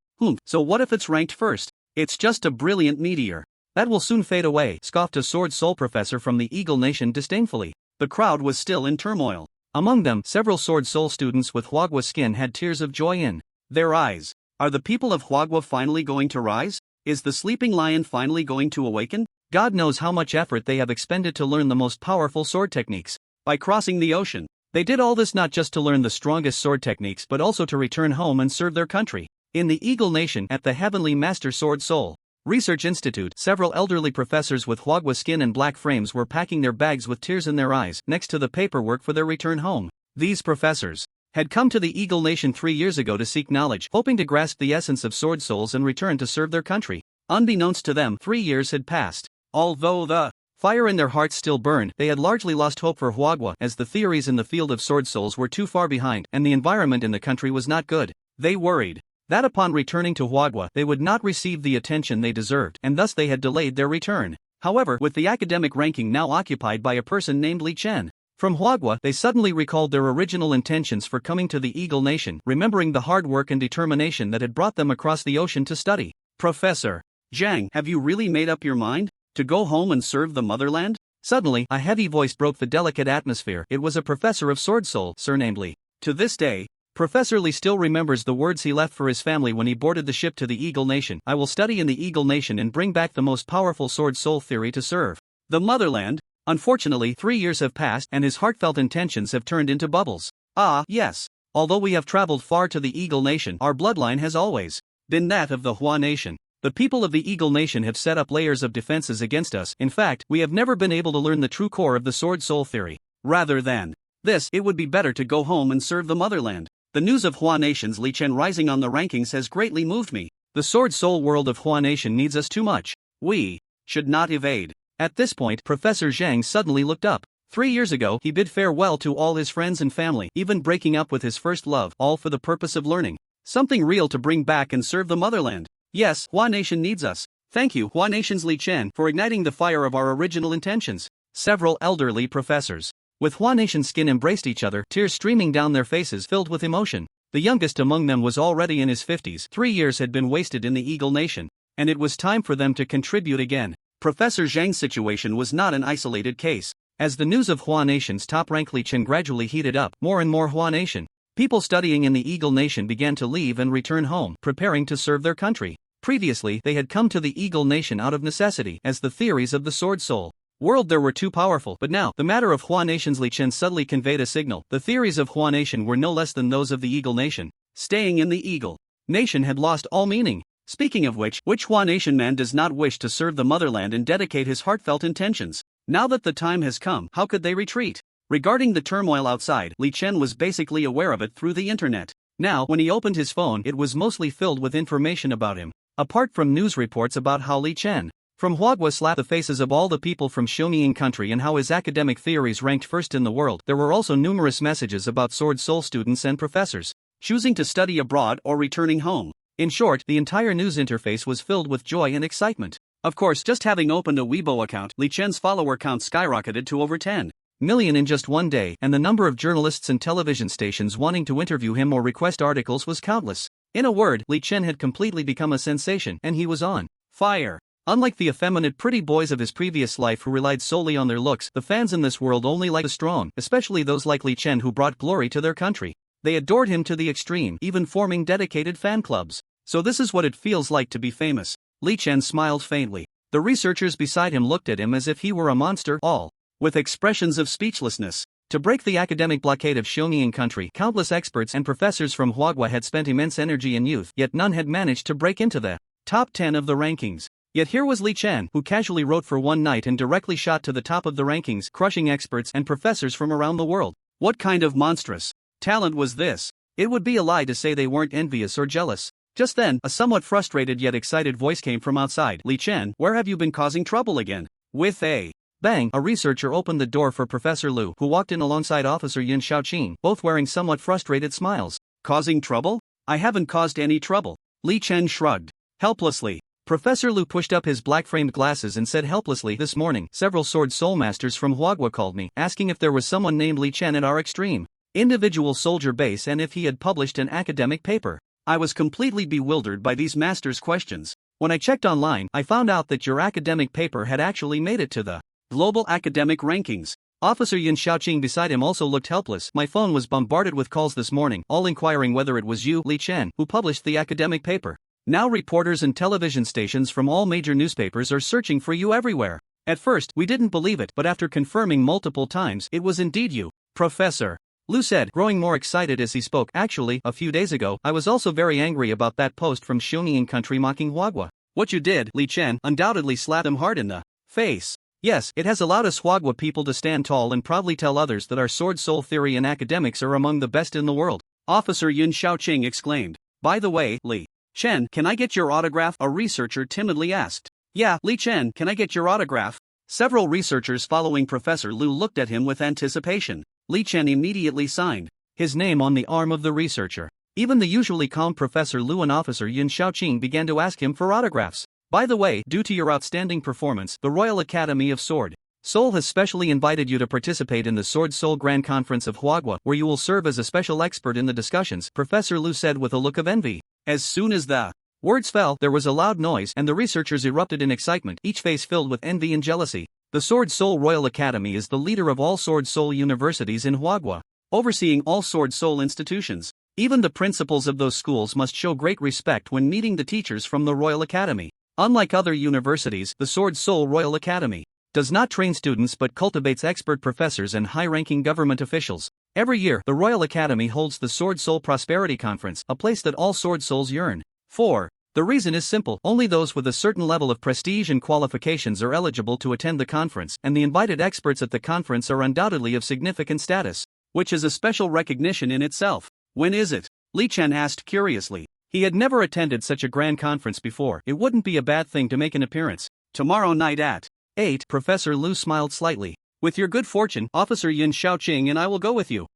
So what if it's ranked first? It's just a brilliant meteor. That will soon fade away, scoffed a Sword Soul Professor from the Eagle Nation disdainfully. The crowd was still in turmoil. Among them, several Sword Soul students with Hwagwa skin had tears of joy in their eyes. Are the people of Hwagwa finally going to rise? Is the sleeping lion finally going to awaken? God knows how much effort they have expended to learn the most powerful sword techniques. By crossing the ocean, they did all this not just to learn the strongest sword techniques but also to return home and serve their country. In the Eagle Nation at the Heavenly Master Sword Soul Research Institute, several elderly professors with Hwagwa skin and black frames were packing their bags with tears in their eyes next to the paperwork for their return home. These professors had come to the Eagle Nation 3 years ago to seek knowledge, hoping to grasp the essence of sword souls and return to serve their country. Unbeknownst to them, 3 years had passed. Although the fire in their hearts still burned, they had largely lost hope for Hwagwa, as the theories in the field of sword souls were too far behind and the environment in the country was not good. They worried that upon returning to Hwagwa they would not receive the attention they deserved, and thus they had delayed their return. However, with the academic ranking now occupied by a person named Li Chen from Hwagwa, they suddenly recalled their original intentions for coming to the Eagle Nation, remembering the hard work and determination that had brought them across the ocean to study. Professor Zhang, have you really made up your mind to go home and serve the motherland? Suddenly, a heavy voice broke the delicate atmosphere. It was a professor of Sword Soul, surnamed Li. To this day, Professor Li still remembers the words he left for his family when he boarded the ship to the Eagle Nation. I will study in the Eagle Nation and bring back the most powerful Sword Soul theory to serve the motherland. Unfortunately, 3 years have passed and his heartfelt intentions have turned into bubbles. Ah, yes. Although we have traveled far to the Eagle Nation, our bloodline has always been that of the Hua Nation. The people of the Eagle Nation have set up layers of defenses against us. In fact, we have never been able to learn the true core of the Sword Soul theory. Rather than this, it would be better to go home and serve the motherland. The news of Hua Nation's Li Chen rising on the rankings has greatly moved me. The Sword Soul world of Hua Nation needs us too much. We should not evade. At this point, Professor Zhang suddenly looked up. 3 years ago, he bid farewell to all his friends and family, even breaking up with his first love, all for the purpose of learning something real to bring back and serve the motherland. Yes, Hua Nation needs us. Thank you, Hua Nation's Li Chen, for igniting the fire of our original intentions. Several elderly professors with Hua Nation skin embraced each other, tears streaming down their faces filled with emotion. The youngest among them was already in his 50s. 3 years had been wasted in the Eagle Nation, and it was time for them to contribute again. Professor Zhang's situation was not an isolated case. As the news of Hua Nation's top-ranked Li Chen gradually heated up, more and more Hua Nation people studying in the Eagle Nation began to leave and return home, preparing to serve their country. Previously, they had come to the Eagle Nation out of necessity, as the theories of the Sword Soul world there were too powerful. But now, the matter of Hua Nation's Li Chen subtly conveyed a signal. The theories of Hua Nation were no less than those of the Eagle Nation. Staying in the Eagle Nation had lost all meaning. Speaking of which Hua Nation man does not wish to serve the motherland and dedicate his heartfelt intentions? Now that the time has come, how could they retreat? Regarding the turmoil outside, Li Chen was basically aware of it through the internet. Now, when he opened his phone, it was mostly filled with information about him. Apart from news reports about how Li Chen from Hwagwa slapped the faces of all the people from Xiongnian country and how his academic theories ranked first in the world, there were also numerous messages about Sword Soul students and professors choosing to study abroad or returning home. In short, the entire news interface was filled with joy and excitement. Of course, just having opened a Weibo account, Li Chen's follower count skyrocketed to over 10 million in just one day, and the number of journalists and television stations wanting to interview him or request articles was countless. In a word, Li Chen had completely become a sensation, and he was on fire. Unlike the effeminate pretty boys of his previous life who relied solely on their looks, the fans in this world only like the strong, especially those like Li Chen who brought glory to their country. They adored him to the extreme, even forming dedicated fan clubs. So this is what it feels like to be famous. Li Chen smiled faintly. The researchers beside him looked at him as if he were a monster, all with expressions of speechlessness. To break the academic blockade of Xiongnian country, countless experts and professors from Hwagwa had spent immense energy and youth, yet none had managed to break into the top 10 of the rankings. Yet here was Li Chen, who casually wrote for one night and directly shot to the top of the rankings, crushing experts and professors from around the world. What kind of monstrous talent was this? It would be a lie to say they weren't envious or jealous. Just then, a somewhat frustrated yet excited voice came from outside. Li Chen, where have you been causing trouble again? With a Bang! A researcher opened the door for Professor Lu, who walked in alongside Officer Yun Xiaoqing, both wearing somewhat frustrated smiles. Causing trouble? I haven't caused any trouble. Li Chen shrugged. Helplessly. Professor Lu pushed up his black-framed glasses and said helplessly, this morning, several sword soul masters from Huagua called me, asking if there was someone named Li Chen at our extreme individual soldier base and if he had published an academic paper. I was completely bewildered by these masters' questions. When I checked online, I found out that your academic paper had actually made it to the global academic rankings. Officer Yin Xiaoqing beside him also looked helpless. My phone was bombarded with calls this morning, all inquiring whether it was you, Li Chen, who published the academic paper. Now reporters and television stations from all major newspapers are searching for you everywhere. At first, we didn't believe it, but after confirming multiple times, it was indeed you, Professor. Lu said, growing more excited as he spoke. Actually, a few days ago, I was also very angry about that post from Xiongnian country mocking Huagua. What you did, Li Chen, undoubtedly slapped him hard in the face. Yes, it has allowed us Huagua people to stand tall and proudly tell others that our sword soul theory and academics are among the best in the world. Officer Yun Xiaoqing exclaimed. By the way, Li Chen, can I get your autograph? A researcher timidly asked. Yeah, Li Chen, can I get your autograph? Several researchers following Professor Lu looked at him with anticipation. Li Chen immediately signed his name on the arm of the researcher. Even the usually calm Professor Lu and Officer Yun Xiaoqing began to ask him for autographs. By the way, due to your outstanding performance, the Royal Academy of Sword Soul has specially invited you to participate in the Sword Soul Grand Conference of Huagua, where you will serve as a special expert in the discussions, Professor Lu said with a look of envy. As soon as the words fell, there was a loud noise and the researchers erupted in excitement, each face filled with envy and jealousy. The Sword Soul Royal Academy is the leader of all Sword Soul universities in Huagua, overseeing all Sword Soul institutions. Even the principals of those schools must show great respect when meeting the teachers from the Royal Academy. Unlike other universities, the Sword Soul Royal Academy does not train students but cultivates expert professors and high-ranking government officials. Every year, the Royal Academy holds the Sword Soul Prosperity Conference, a place that all Sword Souls yearn for. The reason is simple, only those with a certain level of prestige and qualifications are eligible to attend the conference, and the invited experts at the conference are undoubtedly of significant status, which is a special recognition in itself. When is it? Li Chen asked curiously. He had never attended such a grand conference before. It wouldn't be a bad thing to make an appearance. Tomorrow night at 8. Professor Lu smiled slightly. With your good fortune, Officer Yin Xiaoqing and I will go with you.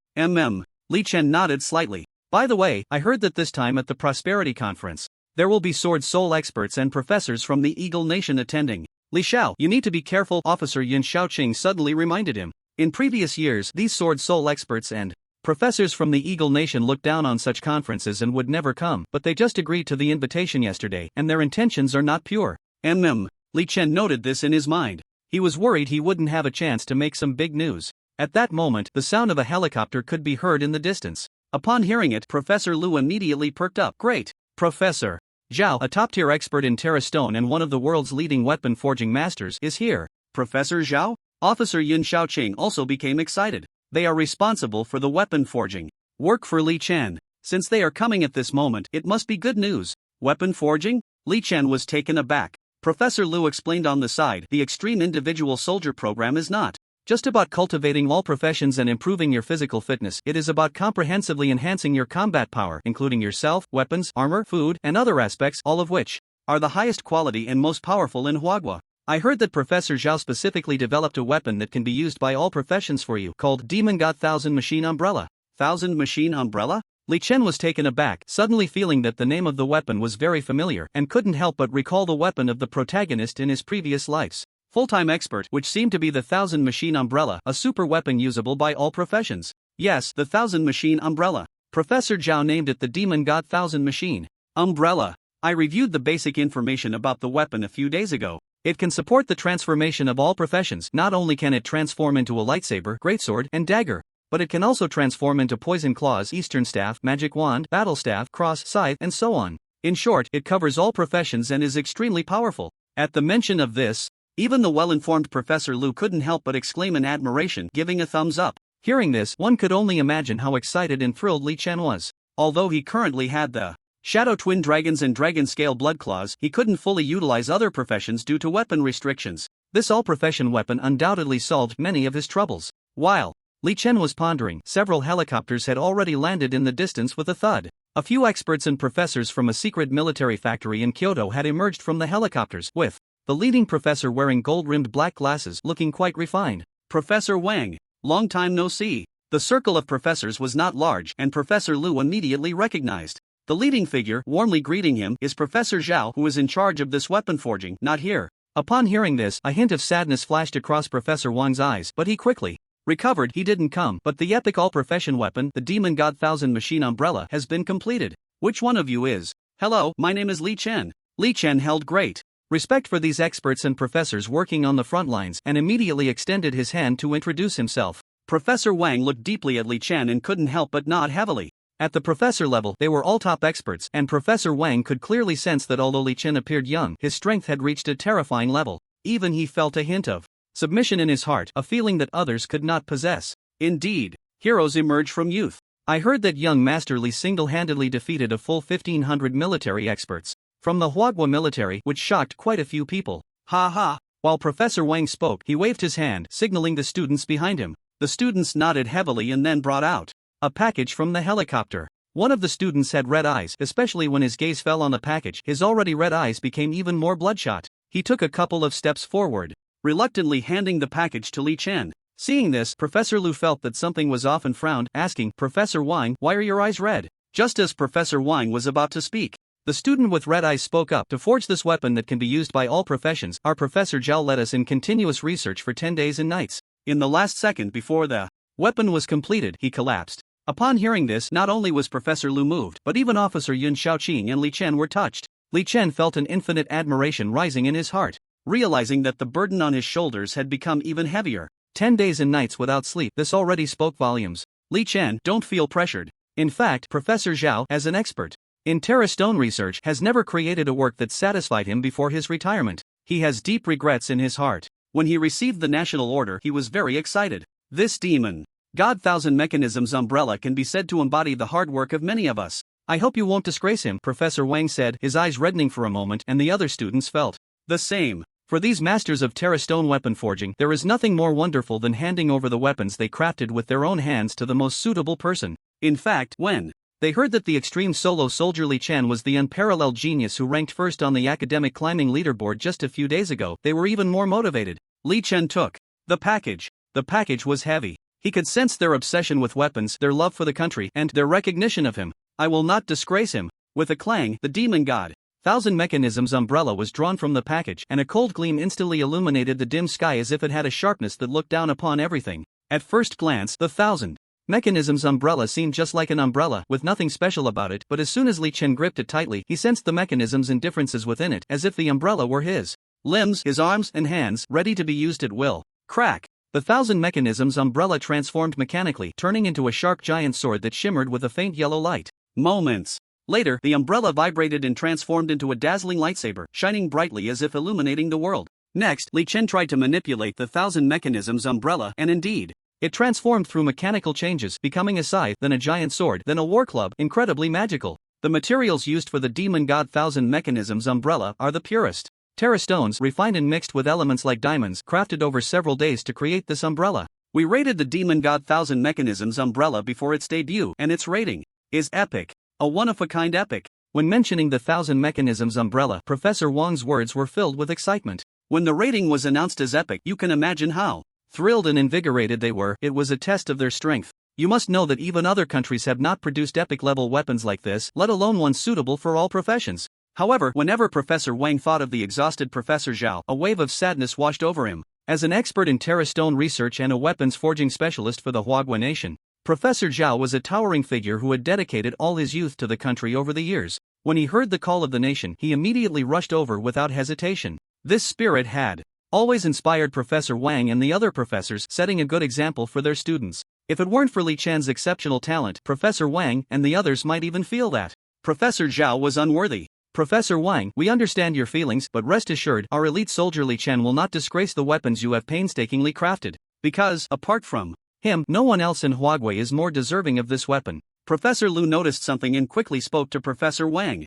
Li Chen nodded slightly. By the way, I heard that this time at the Prosperity Conference, there will be Sword Soul experts and professors from the Eagle Nation attending. Li Xiao, you need to be careful, Officer Yin Xiaoqing suddenly reminded him. In previous years, these Sword Soul experts and professors from the Eagle Nation looked down on such conferences and would never come, but they just agreed to the invitation yesterday, and their intentions are not pure. Li Chen noted this in his mind. He was worried he wouldn't have a chance to make some big news. At that moment, the sound of a helicopter could be heard in the distance. Upon hearing it, Professor Lu immediately perked up. Great! Professor Zhao, a top-tier expert in Terra Stone and one of the world's leading weapon forging masters, is here. Professor Zhao? Officer Yun Xiaoqing also became excited. They are responsible for the weapon forging work for Li Chen. Since they are coming at this moment, it must be good news. Weapon forging? Li Chen was taken aback. Professor Lu explained on the side, the Extreme Individual Soldier Program is not just about cultivating all professions and improving your physical fitness. It is about comprehensively enhancing your combat power, including yourself, weapons, armor, food, and other aspects, all of which are the highest quality and most powerful in Huagua. I heard that Professor Zhao specifically developed a weapon that can be used by all professions for you, called Demon God 1000 Machine Umbrella. 1000 Machine Umbrella? Li Chen was taken aback, suddenly feeling that the name of the weapon was very familiar, and couldn't help but recall the weapon of the protagonist in his previous lives. Full-time expert, which seemed to be the 1000 Machine Umbrella, a super weapon usable by all professions. Yes, the 1000 Machine Umbrella. Professor Zhao named it the Demon God 1000 Machine Umbrella. I reviewed the basic information about the weapon a few days ago. It can support the transformation of all professions. Not only can it transform into a lightsaber, greatsword, and dagger, but it can also transform into poison claws, eastern staff, magic wand, battle staff, cross, scythe, and so on. In short, it covers all professions and is extremely powerful. At the mention of this, even the well-informed Professor Lu couldn't help but exclaim in admiration, giving a thumbs up. Hearing this, one could only imagine how excited and thrilled Li Chen was. Although he currently had the Shadow Twin Dragons and Dragon Scale Blood Claws, he couldn't fully utilize other professions due to weapon restrictions. This all-profession weapon undoubtedly solved many of his troubles. While Li Chen was pondering, several helicopters had already landed in the distance with a thud. A few experts and professors from a secret military factory in Kyoto had emerged from the helicopters, with the leading professor wearing gold-rimmed black glasses looking quite refined. Professor Wang, long time no see. The circle of professors was not large and Professor Lu immediately recognized. The leading figure, warmly greeting him, is Professor Zhao, who is in charge of this weapon forging, not here. Upon hearing this, a hint of sadness flashed across Professor Wang's eyes, but he quickly recovered. He didn't come, but the epic all-profession weapon, the Demon God Thousand Machine Umbrella, has been completed. Which one of you is? Hello, my name is Li Chen. Li Chen held great respect for these experts and professors working on the front lines and immediately extended his hand to introduce himself. Professor Wang looked deeply at Li Chen and couldn't help but nod heavily. At the professor level, they were all top experts, and Professor Wang could clearly sense that although Li Chen appeared young, his strength had reached a terrifying level. Even he felt a hint of submission in his heart, a feeling that others could not possess. Indeed, heroes emerge from youth. I heard that young Master Li single-handedly defeated a full 1,500 military experts from the Huagua military, which shocked quite a few people. Ha ha! While Professor Wang spoke, he waved his hand, signaling the students behind him. The students nodded heavily and then brought out a package from the helicopter. One of the students had red eyes, especially when his gaze fell on the package. His already red eyes became even more bloodshot. He took a couple of steps forward, reluctantly handing the package to Li Chen. Seeing this, Professor Lu felt that something was off and frowned, asking, Professor Wang, why are your eyes red? Just as Professor Wang was about to speak, the student with red eyes spoke up. To forge this weapon that can be used by all professions, our Professor Zhao led us in continuous research for 10 days and nights. In the last second before the weapon was completed, he collapsed. Upon hearing this, not only was Professor Lu moved, but even Officer Yun Shaoqing and Li Chen were touched. Li Chen felt an infinite admiration rising in his heart, realizing that the burden on his shoulders had become even heavier. 10 days and nights without sleep, this already spoke volumes. Li Chen, don't feel pressured. In fact, Professor Zhao, as an expert in Terra Stone research, has never created a work that satisfied him before his retirement. He has deep regrets in his heart. When he received the national order, he was very excited. This Demon God Thousand Mechanisms umbrella can be said to embody the hard work of many of us. I hope you won't disgrace him, Professor Wang said, his eyes reddening for a moment, and the other students felt the same. For these masters of Terra Stone weapon forging, there is nothing more wonderful than handing over the weapons they crafted with their own hands to the most suitable person. In fact, when they heard that the extreme solo soldier Li Chen was the unparalleled genius who ranked first on the academic climbing leaderboard just a few days ago, they were even more motivated. Li Chen took the package. The package was heavy. He could sense their obsession with weapons, their love for the country, and their recognition of him. I will not disgrace him. With a clang, the Demon God Thousand Mechanisms umbrella was drawn from the package, and a cold gleam instantly illuminated the dim sky as if it had a sharpness that looked down upon everything. At first glance, the Thousand Mechanisms umbrella seemed just like an umbrella, with nothing special about it, but as soon as Li Chen gripped it tightly, he sensed the mechanisms and differences within it, as if the umbrella were his limbs, his arms and hands, ready to be used at will. Crack! The Thousand Mechanisms umbrella transformed mechanically, turning into a sharp giant sword that shimmered with a faint yellow light. Moments later, the umbrella vibrated and transformed into a dazzling lightsaber, shining brightly as if illuminating the world. Next, Li Chen tried to manipulate the Thousand Mechanisms umbrella, and indeed, it transformed through mechanical changes, becoming a scythe, then a giant sword, then a war club, incredibly magical. The materials used for the Demon God Thousand Mechanisms umbrella are the purest Terra stones, refined and mixed with elements like diamonds, crafted over several days to create this umbrella. We rated the Demon God Thousand Mechanisms umbrella before its debut, and its rating is epic. A one-of-a-kind epic. When mentioning the Thousand Mechanisms umbrella, Professor Wang's words were filled with excitement. When the rating was announced as epic, you can imagine how thrilled and invigorated they were. It was a test of their strength. You must know that even other countries have not produced epic-level weapons like this, let alone one suitable for all professions. However, whenever Professor Wang thought of the exhausted Professor Zhao, a wave of sadness washed over him. As an expert in Terra Stone research and a weapons forging specialist for the Huagua nation, Professor Zhao was a towering figure who had dedicated all his youth to the country over the years. When he heard the call of the nation, he immediately rushed over without hesitation. This spirit had always inspired Professor Wang and the other professors, setting a good example for their students. If it weren't for Li Chen's exceptional talent, Professor Wang and the others might even feel that Professor Zhao was unworthy. Professor Wang, we understand your feelings, but rest assured, our elite soldier Li Chen will not disgrace the weapons you have painstakingly crafted. Because, apart from him, no one else in Huagua is more deserving of this weapon. Professor Lu noticed something and quickly spoke to Professor Wang.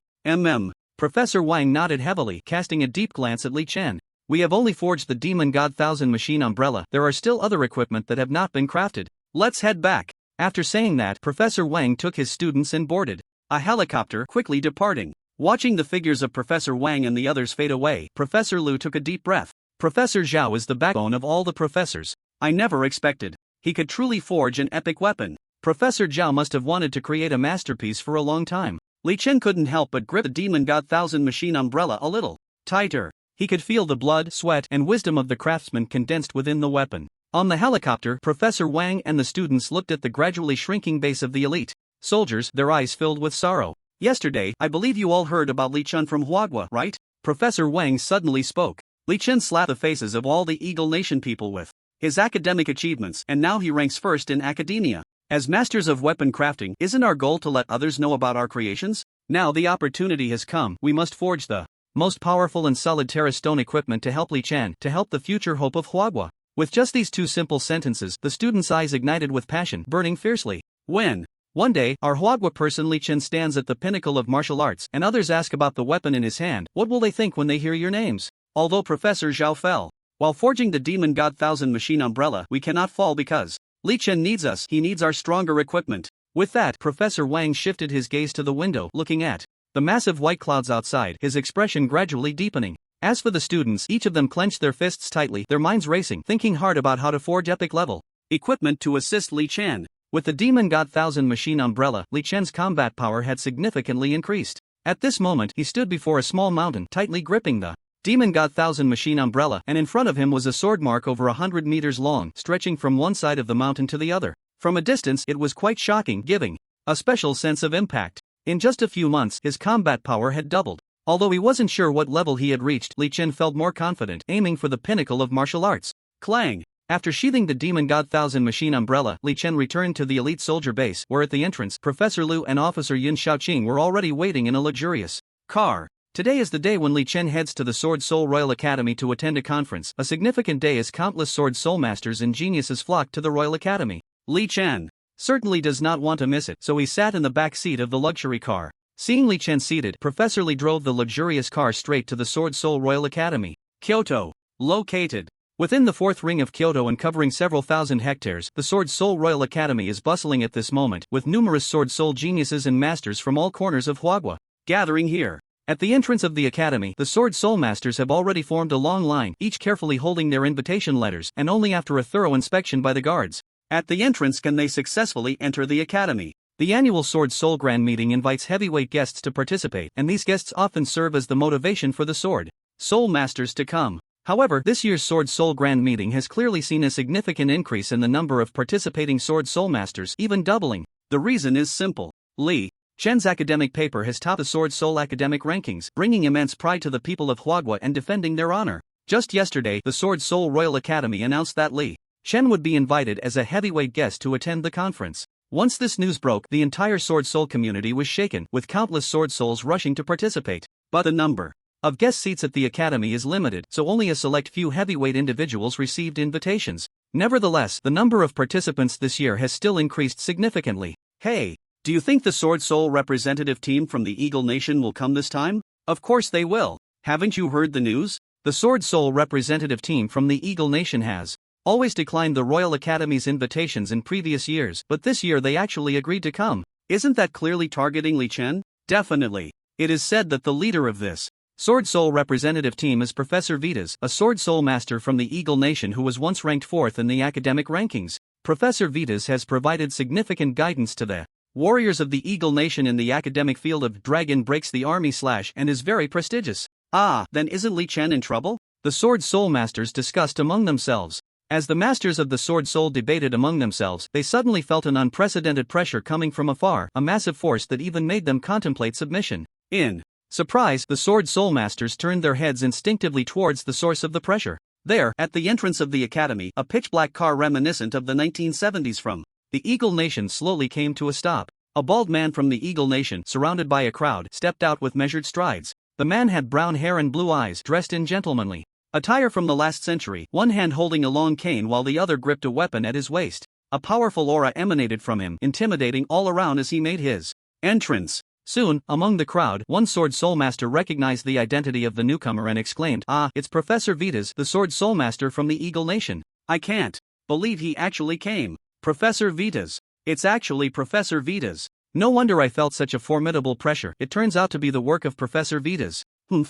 Professor Wang nodded heavily, casting a deep glance at Li Chen. We have only forged the Demon God Thousand Machine umbrella. There are still other equipment that have not been crafted. Let's head back. After saying that, Professor Wang took his students and boarded a helicopter, quickly departing. Watching the figures of Professor Wang and the others fade away, Professor Lu took a deep breath. Professor Zhao is the backbone of all the professors. I never expected he could truly forge an epic weapon. Professor Zhao must have wanted to create a masterpiece for a long time. Li Chen couldn't help but grip the Demon God Thousand Machine umbrella a little tighter. He could feel the blood, sweat, and wisdom of the craftsman condensed within the weapon. On the helicopter, Professor Wang and the students looked at the gradually shrinking base of the elite soldiers, their eyes filled with sorrow. Yesterday, I believe you all heard about Li Chen from Huagua, right? Professor Wang suddenly spoke. Li Chen slapped the faces of all the Eagle Nation people with his academic achievements, and now he ranks first in academia. As masters of weapon crafting, isn't our goal to let others know about our creations? Now the opportunity has come. We must forge the most powerful and solid Terra Stone equipment to help Li Chen, to help the future hope of Huagua. With just these two simple sentences, the students' eyes ignited with passion, burning fiercely. When one day, our Huagua person Li Chen stands at the pinnacle of martial arts, and others ask about the weapon in his hand, what will they think when they hear your names? Although Professor Zhao fell while forging the Demon God Thousand Machine umbrella, we cannot fall because Li Chen needs us. He needs our stronger equipment. With that, Professor Wang shifted his gaze to the window, looking at the massive white clouds outside, his expression gradually deepening. As for the students, each of them clenched their fists tightly, their minds racing, thinking hard about how to forge epic level equipment to assist Li Chen. With the Demon God Thousand Machine umbrella, Li Chen's combat power had significantly increased. At this moment, he stood before a small mountain, tightly gripping the Demon God Thousand Machine umbrella, and in front of him was a sword mark over 100 meters long, stretching from one side of the mountain to the other. From a distance, it was quite shocking, giving a special sense of impact. In just a few months, his combat power had doubled. Although he wasn't sure what level he had reached, Li Chen felt more confident, aiming for the pinnacle of martial arts. Clang! After sheathing the Demon God Thousand Machine umbrella, Li Chen returned to the elite soldier base, where at the entrance, Professor Lu and Officer Yin Shaoqing were already waiting in a luxurious car. Today is the day when Li Chen heads to the Sword Soul Royal Academy to attend a conference, a significant day as countless Sword Soul masters and geniuses flock to the Royal Academy. Li Chen certainly does not want to miss it, so he sat in the back seat of the luxury car. Seeing Li Chen seated, Professor Li drove the luxurious car straight to the Sword Soul Royal Academy. Kyoto. Located within the fourth ring of Kyoto and covering several thousand hectares, the Sword Soul Royal Academy is bustling at this moment, with numerous Sword Soul geniuses and masters from all corners of Huagua gathering here. At the entrance of the academy, the Sword Soul masters have already formed a long line, each carefully holding their invitation letters, and only after a thorough inspection by the guards at the entrance can they successfully enter the academy. The annual Sword Soul Grand Meeting invites heavyweight guests to participate, and these guests often serve as the motivation for the Sword Soul masters to come. However, this year's Sword Soul Grand Meeting has clearly seen a significant increase in the number of participating Sword Soul masters, even doubling. The reason is simple. Li Chen's academic paper has topped the Sword Soul academic rankings, bringing immense pride to the people of Huagua and defending their honor. Just yesterday, the Sword Soul Royal Academy announced that Li Chen would be invited as a heavyweight guest to attend the conference. Once this news broke, the entire Sword Soul community was shaken, with countless Sword Souls rushing to participate. But the number of guest seats at the academy is limited, so only a select few heavyweight individuals received invitations. Nevertheless, the number of participants this year has still increased significantly. Hey, do you think the Sword Soul representative team from the Eagle Nation will come this time? Of course they will. Haven't you heard the news? The Sword Soul representative team from the Eagle Nation has always declined the Royal Academy's invitations in previous years, but this year they actually agreed to come. Isn't that clearly targeting Li Chen? Definitely. It is said that the leader of this Sword Soul representative team is Professor Vitas, a Sword Soul master from the Eagle Nation who was once ranked 4th in the academic rankings. Professor Vitas has provided significant guidance to the warriors of the Eagle Nation in the academic field of Dragon Breaks the Army / and is very prestigious. Ah, then isn't Li Chen in trouble? The Sword Soul masters discussed among themselves. As the masters of the Sword Soul debated among themselves, they suddenly felt an unprecedented pressure coming from afar, a massive force that even made them contemplate submission. In surprise, the Sword Soul masters turned their heads instinctively towards the source of the pressure. There, at the entrance of the academy, a pitch-black car reminiscent of the 1970s from the Eagle Nation slowly came to a stop. A bald man from the Eagle Nation, surrounded by a crowd, stepped out with measured strides. The man had brown hair and blue eyes, dressed in gentlemanly attire from the last century, one hand holding a long cane while the other gripped a weapon at his waist. A powerful aura emanated from him, intimidating all around as he made his entrance. Soon, among the crowd, one Sword Soul Master recognized the identity of the newcomer and exclaimed, "Ah, it's Professor Vitas, the Sword Soul Master from the Eagle Nation. I can't believe he actually came. Professor Vitas. It's actually Professor Vitas." No wonder I felt such a formidable pressure. It turns out to be the work of Professor Vitas.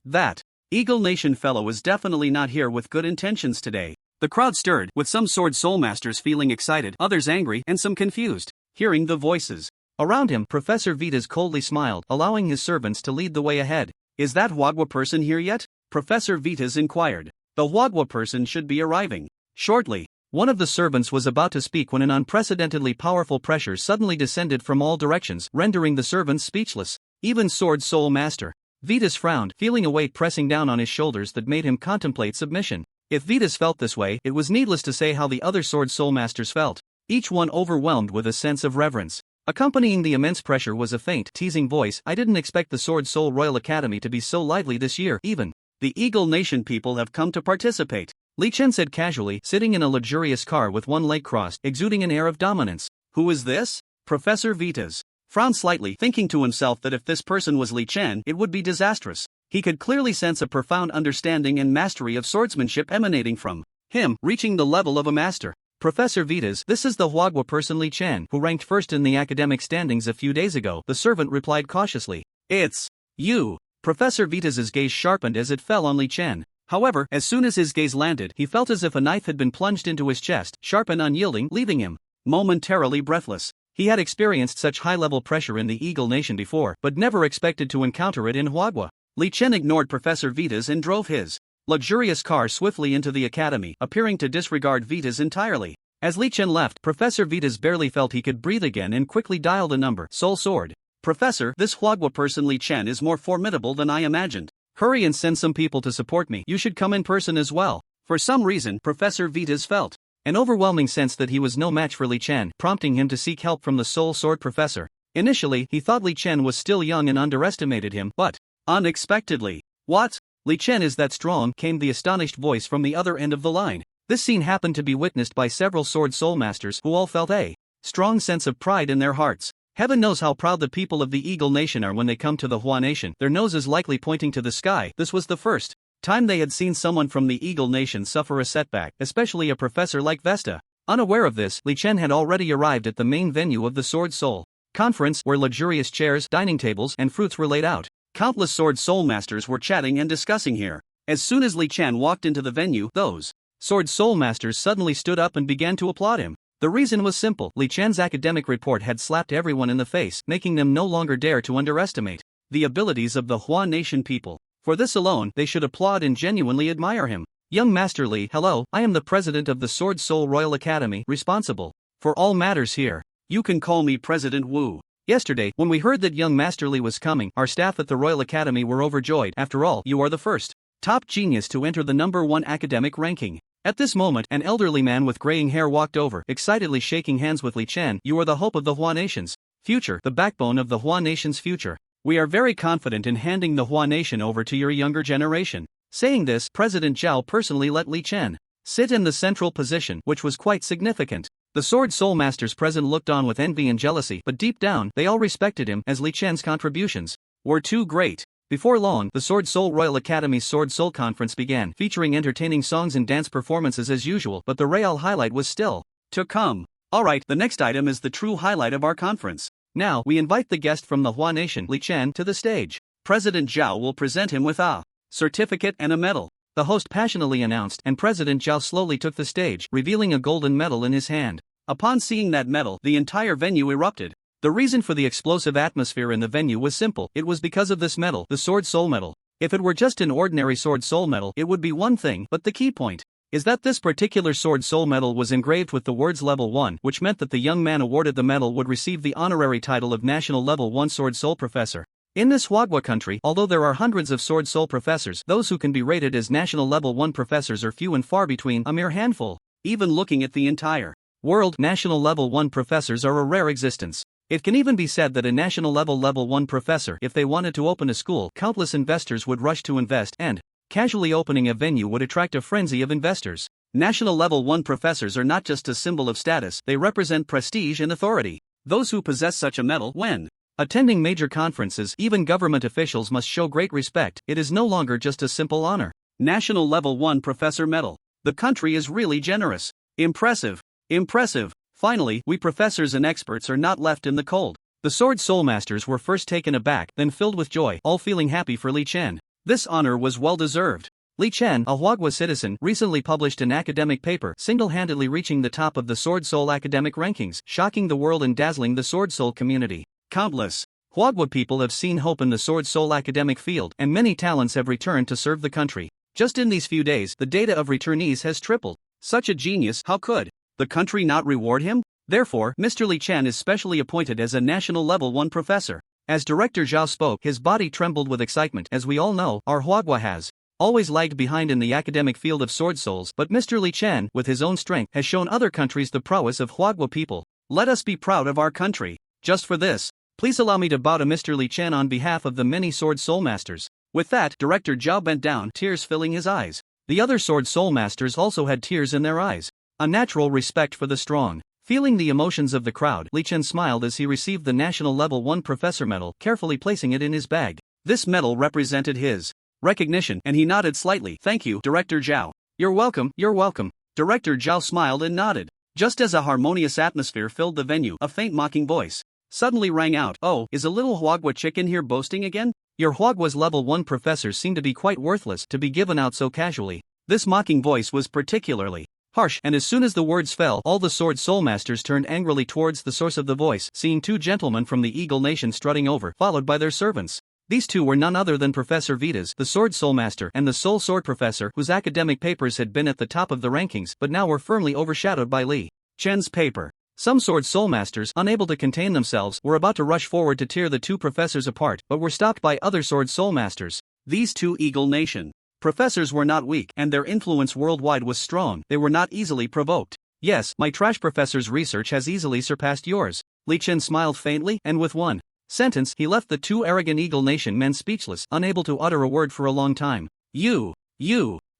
That Eagle Nation fellow is definitely not here with good intentions today. The crowd stirred, with some sword soul masters feeling excited, others angry, and some confused. Hearing the voices around him, Professor Vitas coldly smiled, allowing his servants to lead the way ahead. Is that Wagwa person here yet? Professor Vitas inquired. The Wagwa person should be arriving shortly. One of the servants was about to speak when an unprecedentedly powerful pressure suddenly descended from all directions, rendering the servants speechless. Even Sword Soul Master Vitas frowned, feeling a weight pressing down on his shoulders that made him contemplate submission. If Vitas felt this way, it was needless to say how the other Sword Soul Masters felt, each one overwhelmed with a sense of reverence. Accompanying the immense pressure was a faint, teasing voice. I didn't expect the Sword Soul Royal Academy to be so lively this year. Even the Eagle Nation people have come to participate, Li Chen said casually, sitting in a luxurious car with one leg crossed, exuding an air of dominance. Who is this? Professor Vitas frowned slightly, thinking to himself that if this person was Li Chen, it would be disastrous. He could clearly sense a profound understanding and mastery of swordsmanship emanating from him, reaching the level of a master. Professor Vitas, this is the Wagwa person Li Chen, who ranked first in the academic standings a few days ago, the servant replied cautiously. It's you. Professor Vitas's gaze sharpened as it fell on Li Chen. However, as soon as his gaze landed, he felt as if a knife had been plunged into his chest, sharp and unyielding, leaving him momentarily breathless. He had experienced such high-level pressure in the Eagle Nation before, but never expected to encounter it in Wagwa. Li Chen ignored Professor Vitas and drove his luxurious car swiftly into the academy, appearing to disregard Vitas entirely. As Li Chen left, Professor Vitas barely felt he could breathe again and quickly dialed a number. Soul Sword. Professor, this Wagwa person Li Chen is more formidable than I imagined. Hurry and send some people to support me. You should come in person as well. For some reason, Professor Vitas felt an overwhelming sense that he was no match for Li Chen, prompting him to seek help from the Soul Sword Professor. Initially, he thought Li Chen was still young and underestimated him, but unexpectedly, what? Li Chen is that strong, came the astonished voice from the other end of the line. This scene happened to be witnessed by several Sword Soul Masters who all felt a strong sense of pride in their hearts. Heaven knows how proud the people of the Eagle Nation are when they come to the Hua Nation, their noses likely pointing to the sky. This was the first time they had seen someone from the Eagle Nation suffer a setback, especially a professor like Vesta. Unaware of this, Li Chen had already arrived at the main venue of the Sword Soul Conference, where luxurious chairs, dining tables, and fruits were laid out. Countless Sword Soul Masters were chatting and discussing here. As soon as Li Chen walked into the venue, those Sword Soul Masters suddenly stood up and began to applaud him. The reason was simple. Li Chen's academic report had slapped everyone in the face, making them no longer dare to underestimate the abilities of the Hua Nation people. For this alone, they should applaud and genuinely admire him. Young Master Li, hello, I am the president of the Sword Soul Royal Academy, responsible for all matters here. You can call me President Wu. Yesterday, when we heard that young Master Li was coming, our staff at the Royal Academy were overjoyed. After all, you are the first top genius to enter the #1 academic ranking. At this moment, an elderly man with graying hair walked over, excitedly shaking hands with Li Chen. You are the hope of the Hua Nation's future, the backbone of the Hua Nation's future. We are very confident in handing the Hua Nation over to your younger generation. Saying this, President Zhao personally let Li Chen sit in the central position, which was quite significant. The Sword Soul Masters present looked on with envy and jealousy, but deep down, they all respected him, as Li Chen's contributions were too great. Before long, the Sword Soul Royal Academy's Sword Soul Conference began, featuring entertaining songs and dance performances as usual, but the real highlight was still to come. Alright, the next item is the true highlight of our conference. Now, we invite the guest from the Hua Nation, Li Chen, to the stage. President Zhao will present him with a certificate and a medal, the host passionately announced, and President Zhao slowly took the stage, revealing a golden medal in his hand. Upon seeing that medal, the entire venue erupted. The reason for the explosive atmosphere in the venue was simple. It was because of this medal, the Sword Soul Medal. If it were just an ordinary Sword Soul Medal, it would be one thing, but the key point is that this particular Sword Soul Medal was engraved with the words Level 1, which meant that the young man awarded the medal would receive the honorary title of National Level 1 Sword Soul Professor. In this Wagwa country, although there are hundreds of Sword Soul Professors, those who can be rated as National Level 1 Professors are few and far between, a mere handful. Even looking at the entire world, National Level 1 Professors are a rare existence. It can even be said that a national level 1 professor, if they wanted to open a school, countless investors would rush to invest, and casually opening a venue would attract a frenzy of investors. National level 1 professors are not just a symbol of status, they represent prestige and authority. Those who possess such a medal, when attending major conferences, even government officials must show great respect. It is no longer just a simple honor. National level 1 professor medal. The country is really generous. Impressive. Impressive. Finally, we professors and experts are not left in the cold. The Sword Soul Masters were first taken aback, then filled with joy, all feeling happy for Li Chen. This honor was well deserved. Li Chen, a Huagua citizen, recently published an academic paper single-handedly reaching the top of the Sword Soul academic rankings, shocking the world and dazzling the Sword Soul community. Countless Huagua people have seen hope in the Sword Soul academic field, and many talents have returned to serve the country. Just in these few days, the data of returnees has tripled. Such a genius, how could the country not reward him? Therefore, Mr. Li Chen is specially appointed as a national level 1 professor. As Director Zhao spoke, his body trembled with excitement. As we all know, our Huagua has always lagged behind in the academic field of sword souls, but Mr. Li Chen, with his own strength, has shown other countries the prowess of Huagua people. Let us be proud of our country. Just for this, please allow me to bow to Mr. Li Chen on behalf of the many Sword Soul Masters. With that, Director Zhao bent down, tears filling his eyes. The other Sword Soul Masters also had tears in their eyes. A natural respect for the strong. Feeling the emotions of the crowd, Li Chen smiled as he received the National Level 1 Professor Medal, carefully placing it in his bag. This medal represented his recognition, and he nodded slightly. Thank you, Director Zhao. You're welcome, you're welcome. Director Zhao smiled and nodded. Just as a harmonious atmosphere filled the venue, a faint mocking voice suddenly rang out. Oh, is a little Huagua chick in here boasting again? Your Huagua's level 1 professors seem to be quite worthless to be given out so casually. This mocking voice was particularly harsh, and as soon as the words fell, all the Sword Soul Masters turned angrily towards the source of the voice, seeing two gentlemen from the Eagle Nation strutting over, followed by their servants. These two were none other than Professor Vitas, the Sword Soul Master, and the Soul Sword Professor, whose academic papers had been at the top of the rankings, but now were firmly overshadowed by Li Chen's paper. Some Sword Soul Masters, unable to contain themselves, were about to rush forward to tear the two professors apart, but were stopped by other Sword Soul Masters. These two Eagle Nation professors were not weak, and their influence worldwide was strong. They were not easily provoked. Yes, my trash professor's research has easily surpassed yours. Li Chen smiled faintly, and with one sentence, he left the two arrogant Eagle Nation men speechless, unable to utter a word for a long time. You.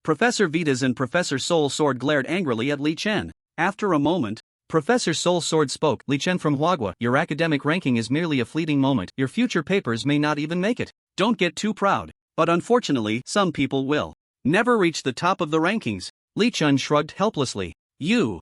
Professor Vitas and Professor Soul Sword glared angrily at Li Chen. After a moment, Professor Soul Sword spoke. Li Chen from Huagua, your academic ranking is merely a fleeting moment. Your future papers may not even make it. Don't get too proud. But unfortunately, some people will never reach the top of the rankings. Li Chen shrugged helplessly. You.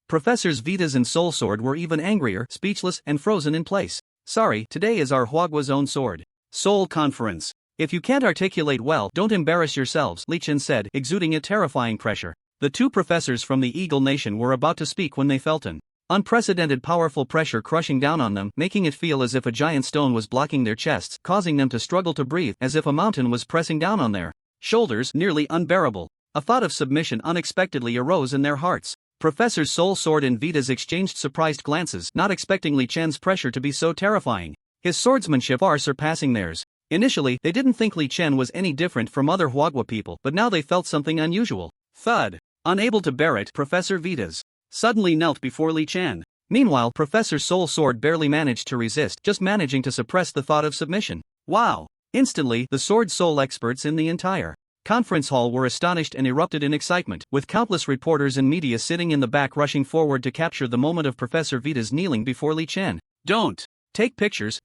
Professors Vitas and Soul Sword were even angrier, speechless, and frozen in place. Sorry, today is our Huagua's own Sword Soul Conference. If you can't articulate well, don't embarrass yourselves, Li Chen said, exuding a terrifying pressure. The two professors from the Eagle Nation were about to speak when they felt an unprecedented powerful pressure crushing down on them, making it feel as if a giant stone was blocking their chests, causing them to struggle to breathe, as if a mountain was pressing down on their shoulders, nearly unbearable. A thought of submission unexpectedly arose in their hearts. Professors Soul Sword and Vitas exchanged surprised glances, not expecting Li Chen's pressure to be so terrifying. His swordsmanship far surpassing theirs. Initially, they didn't think Li Chen was any different from other Huagua people, but now they felt something unusual. Thud. Unable to bear it, Professor Vitas suddenly knelt before Li Chen. Meanwhile, Professor Soul Sword barely managed to resist, just managing to suppress the thought of submission. Wow! Instantly, the Sword Soul experts in the entire conference hall were astonished and erupted in excitement, with countless reporters and media sitting in the back rushing forward to capture the moment of Professor Vitas kneeling before Li Chen. Don't take pictures,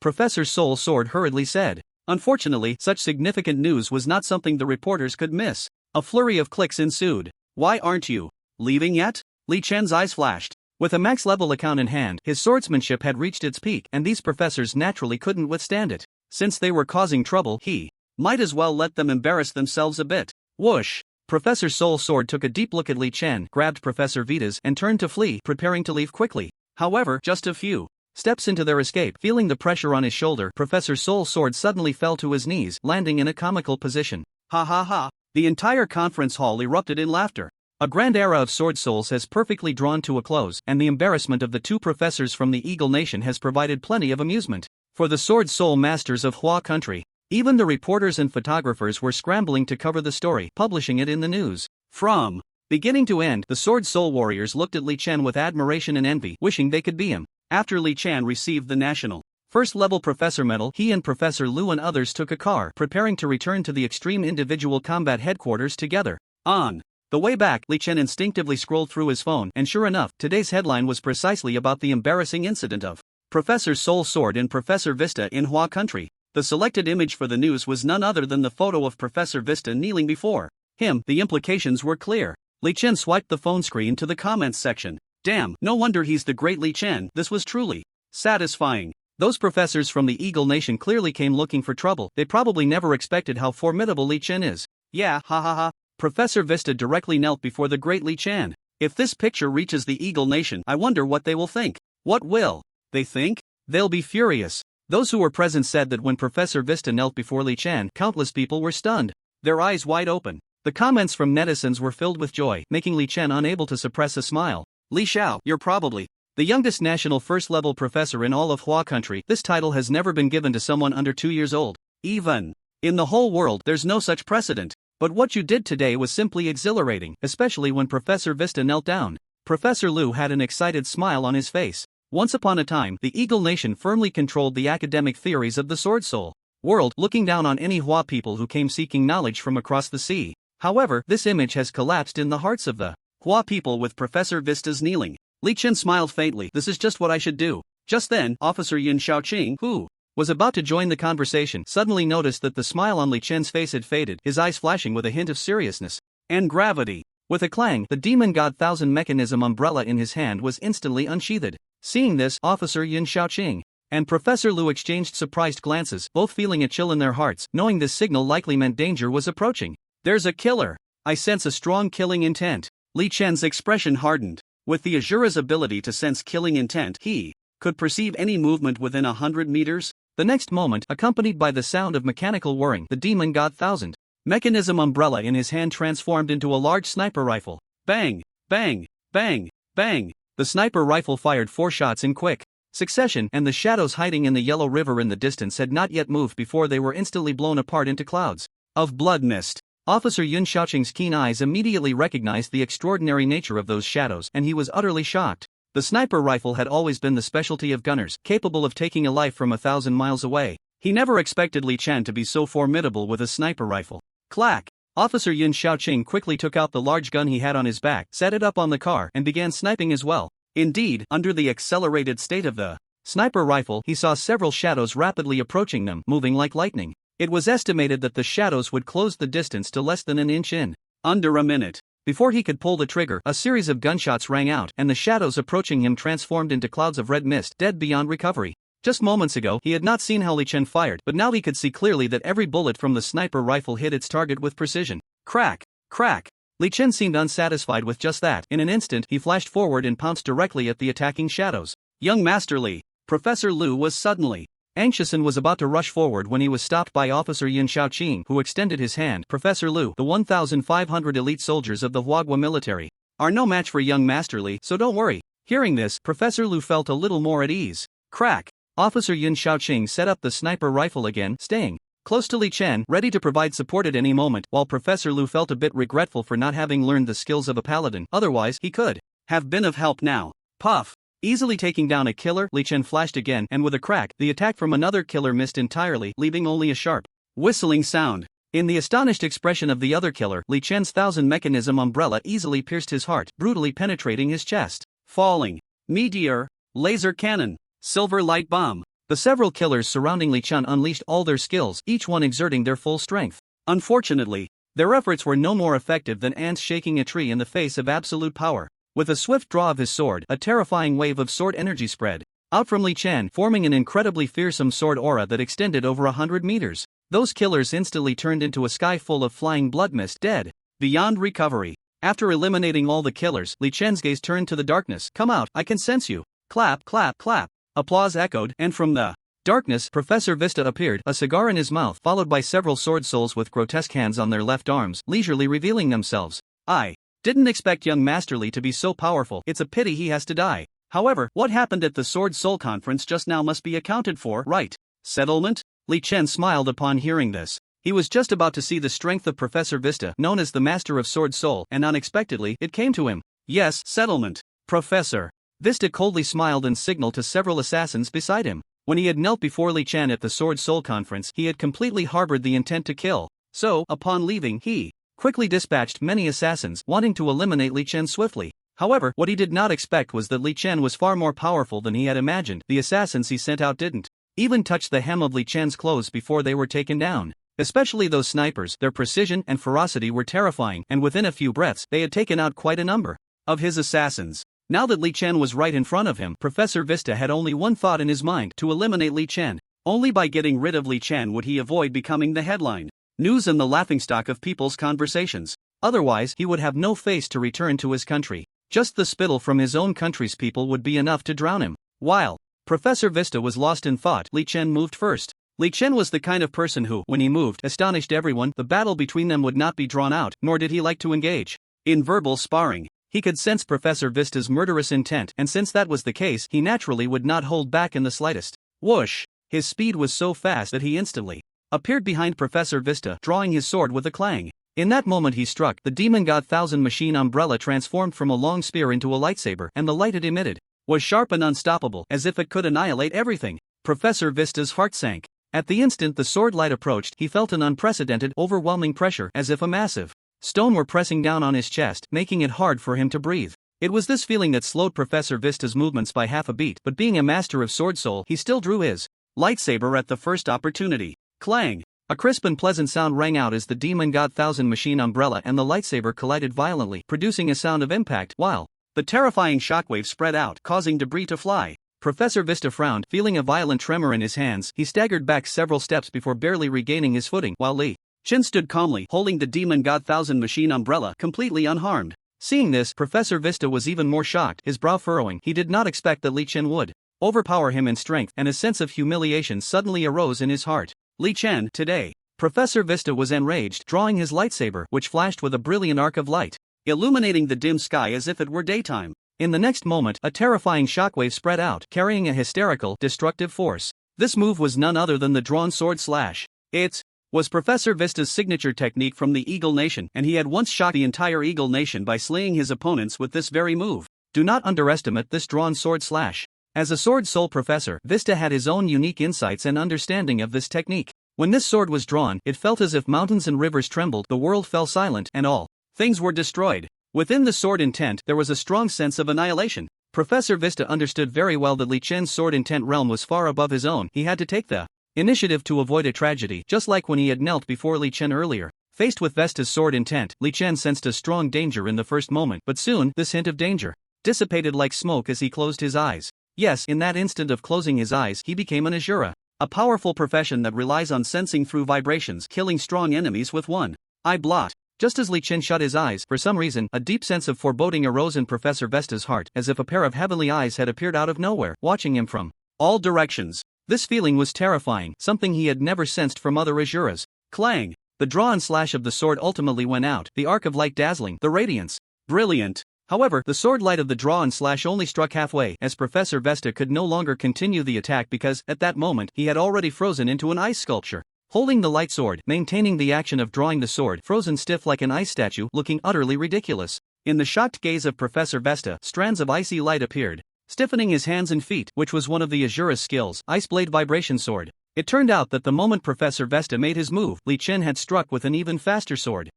Professor Soul Sword hurriedly said. Unfortunately, such significant news was not something the reporters could miss. A flurry of clicks ensued. Why aren't you leaving yet? Li Chen's eyes flashed. With a max level account in hand, his swordsmanship had reached its peak, and these professors naturally couldn't withstand it. Since they were causing trouble, he might as well let them embarrass themselves a bit. Whoosh! Professor Soul Sword took a deep look at Li Chen, grabbed Professor Vitas, and turned to flee, preparing to leave quickly. However, just a few steps into their escape, feeling the pressure on his shoulder, Professor Soul Sword suddenly fell to his knees, landing in a comical position. Ha ha ha! The entire conference hall erupted in laughter. A grand era of Sword Souls has perfectly drawn to a close, and the embarrassment of the two professors from the Eagle Nation has provided plenty of amusement for the Sword Soul Masters of Hua country. Even the reporters and photographers were scrambling to cover the story, publishing it in the news. From beginning to end, the Sword Soul warriors looked at Li Chen with admiration and envy, wishing they could be him. After Li Chen received the national first-level professor medal, he and Professor Lu and others took a car, preparing to return to the Extreme Individual Combat headquarters together. On the way back, Li Chen instinctively scrolled through his phone, and sure enough, today's headline was precisely about the embarrassing incident of Professor Soul Sword and Professor Vista in Hua country. The selected image for the news was none other than the photo of Professor Vista kneeling before him. The implications were clear. Li Chen swiped the phone screen to the comments section. Damn, no wonder he's the great Li Chen. This was truly Satisfying. Those professors from the Eagle Nation clearly came looking for trouble. They probably never expected how formidable Li Chen is. Yeah, ha ha ha. Professor Vista directly knelt before the great Li Chen. If this picture reaches the Eagle Nation, I wonder what they will think. What will they think? They'll be furious. Those who were present said that when Professor Vista knelt before Li Chen, countless people were stunned, their eyes wide open. The comments from netizens were filled with joy, making Li Chen unable to suppress a smile. Li Xiao, you're probably the youngest national first-level professor in all of Hua country. This title has never been given to someone under 2 years old. Even in the whole world, there's no such precedent. But what you did today was simply exhilarating, especially when Professor Vista knelt down. Professor Lu had an excited smile on his face. Once upon a time, the Eagle Nation firmly controlled the academic theories of the Sword Soul world, looking down on any Hua people who came seeking knowledge from across the sea. However, this image has collapsed in the hearts of the Hua people with Professor Vista's kneeling. Li Chen smiled faintly. This is just what I should do. Just then, Officer Yin Shaoqing, who was about to join the conversation, suddenly noticed that the smile on Li Chen's face had faded, his eyes flashing with a hint of seriousness and gravity. With a clang, the demon god thousand mechanism umbrella in his hand was instantly unsheathed. Seeing this, Officer Yin Shaoqing and Professor Lu exchanged surprised glances, both feeling a chill in their hearts, knowing this signal likely meant danger was approaching. There's a killer. I sense a strong killing intent. Li Chen's expression hardened. With the Azura's ability to sense killing intent, he could perceive any movement within 100 meters. The next moment, accompanied by the sound of mechanical whirring, the demon god thousand mechanism umbrella in his hand transformed into a large sniper rifle. Bang! Bang! Bang! Bang! The sniper rifle fired 4 shots in quick succession, and the shadows hiding in the yellow river in the distance had not yet moved before they were instantly blown apart into clouds of blood mist. Officer Yun Shaoqing's keen eyes immediately recognized the extraordinary nature of those shadows, and he was utterly shocked. The sniper rifle had always been the specialty of gunners, capable of taking a life from 1,000 miles away. He never expected Li Chen to be so formidable with a sniper rifle. Clack! Officer Yin Shaoqing quickly took out the large gun he had on his back, set it up on the car, and began sniping as well. Indeed, under the accelerated state of the sniper rifle, he saw several shadows rapidly approaching them, moving like lightning. It was estimated that the shadows would close the distance to less than an inch in under a minute. Before he could pull the trigger, a series of gunshots rang out, and the shadows approaching him transformed into clouds of red mist, dead beyond recovery. Just moments ago, he had not seen how Li Chen fired, but now he could see clearly that every bullet from the sniper rifle hit its target with precision. Crack! Crack! Li Chen seemed unsatisfied with just that. In an instant, he flashed forward and pounced directly at the attacking shadows. Young Master Li! Professor Lu was suddenly anxious and was about to rush forward when he was stopped by Officer Yin Shaoqing, who extended his hand. Professor Lu, the 1,500 elite soldiers of the Huagua military are no match for young Master Li, so don't worry. Hearing this, Professor Lu felt a little more at ease. Crack! Officer Yin Shaoqing set up the sniper rifle again, staying close to Li Chen, ready to provide support at any moment, while Professor Lu felt a bit regretful for not having learned the skills of a paladin. Otherwise, he could have been of help now. Puff! Easily taking down a killer, Li Chen flashed again, and with a crack, the attack from another killer missed entirely, leaving only a sharp, whistling sound. In the astonished expression of the other killer, Li Chen's thousand mechanism umbrella easily pierced his heart, brutally penetrating his chest. Falling meteor, laser cannon, silver light bomb. The several killers surrounding Li Chen unleashed all their skills, each one exerting their full strength. Unfortunately, their efforts were no more effective than ants shaking a tree in the face of absolute power. With a swift draw of his sword, a terrifying wave of sword energy spread out from Li Chen, forming an incredibly fearsome sword aura that extended over 100 meters. Those killers instantly turned into a sky full of flying blood mist, dead beyond recovery. After eliminating all the killers, Li Chen's gaze turned to the darkness. Come out, I can sense you. Clap, clap, clap. Applause echoed, and from the darkness, Professor Vista appeared, a cigar in his mouth, followed by several sword souls with grotesque hands on their left arms, leisurely revealing themselves. I didn't expect young Master Li to be so powerful. It's a pity he has to die. However, what happened at the Sword Soul Conference just now must be accounted for, right? Settlement? Li Chen smiled upon hearing this. He was just about to see the strength of Professor Vista, known as the Master of Sword Soul, and unexpectedly, it came to him. Yes, settlement. Professor Vista coldly smiled and signaled to several assassins beside him. When he had knelt before Li Chen at the Sword Soul Conference, he had completely harbored the intent to kill. So, upon leaving, he quickly dispatched many assassins, wanting to eliminate Li Chen swiftly. However, what he did not expect was that Li Chen was far more powerful than he had imagined. The assassins he sent out didn't even touch the hem of Li Chen's clothes before they were taken down. Especially those snipers, their precision and ferocity were terrifying, and within a few breaths, they had taken out quite a number of his assassins. Now that Li Chen was right in front of him, Professor Vista had only one thought in his mind: to eliminate Li Chen. Only by getting rid of Li Chen would he avoid becoming the headline news and the laughingstock of people's conversations. Otherwise, he would have no face to return to his country. Just the spittle from his own country's people would be enough to drown him. While Professor Vista was lost in thought, Li Chen moved first. Li Chen was the kind of person who, when he moved, astonished everyone. The battle between them would not be drawn out, nor did he like to engage in verbal sparring. He could sense Professor Vista's murderous intent, and since that was the case, he naturally would not hold back in the slightest. Whoosh! His speed was so fast that he instantly appeared behind Professor Vista, drawing his sword with a clang. In that moment he struck. The demon god thousand machine umbrella transformed from a long spear into a lightsaber, and the light it emitted was sharp and unstoppable, as if it could annihilate everything. Professor Vista's heart sank. At the instant the sword light approached, he felt an unprecedented, overwhelming pressure, as if a massive stone were pressing down on his chest, making it hard for him to breathe. It was this feeling that slowed Professor Vista's movements by half a beat, but being a master of sword soul, he still drew his lightsaber at the first opportunity. Clang! A crisp and pleasant sound rang out as the demon god thousand machine umbrella and the lightsaber collided violently, producing a sound of impact, while the terrifying shockwave spread out, causing debris to fly. Professor Vista frowned, feeling a violent tremor in his hands. He staggered back several steps before barely regaining his footing, while Li Chen stood calmly, holding the demon god thousand machine umbrella, completely unharmed. Seeing this, Professor Vista was even more shocked, his brow furrowing. He did not expect that Li Chen would overpower him in strength, and a sense of humiliation suddenly arose in his heart. Li Chen, today. Professor Vista was enraged, drawing his lightsaber, which flashed with a brilliant arc of light, illuminating the dim sky as if it were daytime. In the next moment, a terrifying shockwave spread out, carrying a hysterical, destructive force. This move was none other than the drawn sword slash. It was Professor Vista's signature technique from the Eagle Nation, and he had once shocked the entire Eagle Nation by slaying his opponents with this very move. Do not underestimate this drawn sword slash. As a sword soul professor, Vista had his own unique insights and understanding of this technique. When this sword was drawn, it felt as if mountains and rivers trembled, the world fell silent, and all things were destroyed. Within the sword intent, there was a strong sense of annihilation. Professor Vista understood very well that Li Chen's sword intent realm was far above his own. He had to take the initiative to avoid a tragedy, just like when he had knelt before Li Chen earlier. Faced with Vesta's sword intent, Li Chen sensed a strong danger in the first moment, but soon, this hint of danger dissipated like smoke as he closed his eyes. Yes, in that instant of closing his eyes, he became an Asura, a powerful profession that relies on sensing through vibrations, killing strong enemies with one eye blot. Just as Li Chen shut his eyes, for some reason, a deep sense of foreboding arose in Professor Vesta's heart, as if a pair of heavenly eyes had appeared out of nowhere, watching him from all directions. This feeling was terrifying, something he had never sensed from other Asuras. Clang! The drawn slash of the sword ultimately went out, the arc of light dazzling, the radiance brilliant. However, the sword light of the drawn slash only struck halfway, as Professor Vesta could no longer continue the attack because, at that moment, he had already frozen into an ice sculpture. Holding the light sword, maintaining the action of drawing the sword, frozen stiff like an ice statue, looking utterly ridiculous. In the shocked gaze of Professor Vesta, strands of icy light appeared, stiffening his hands and feet, which was one of the Asura's skills, Ice Blade Vibration Sword. It turned out that the moment Professor Vesta made his move, Li Chen had struck with an even faster sword.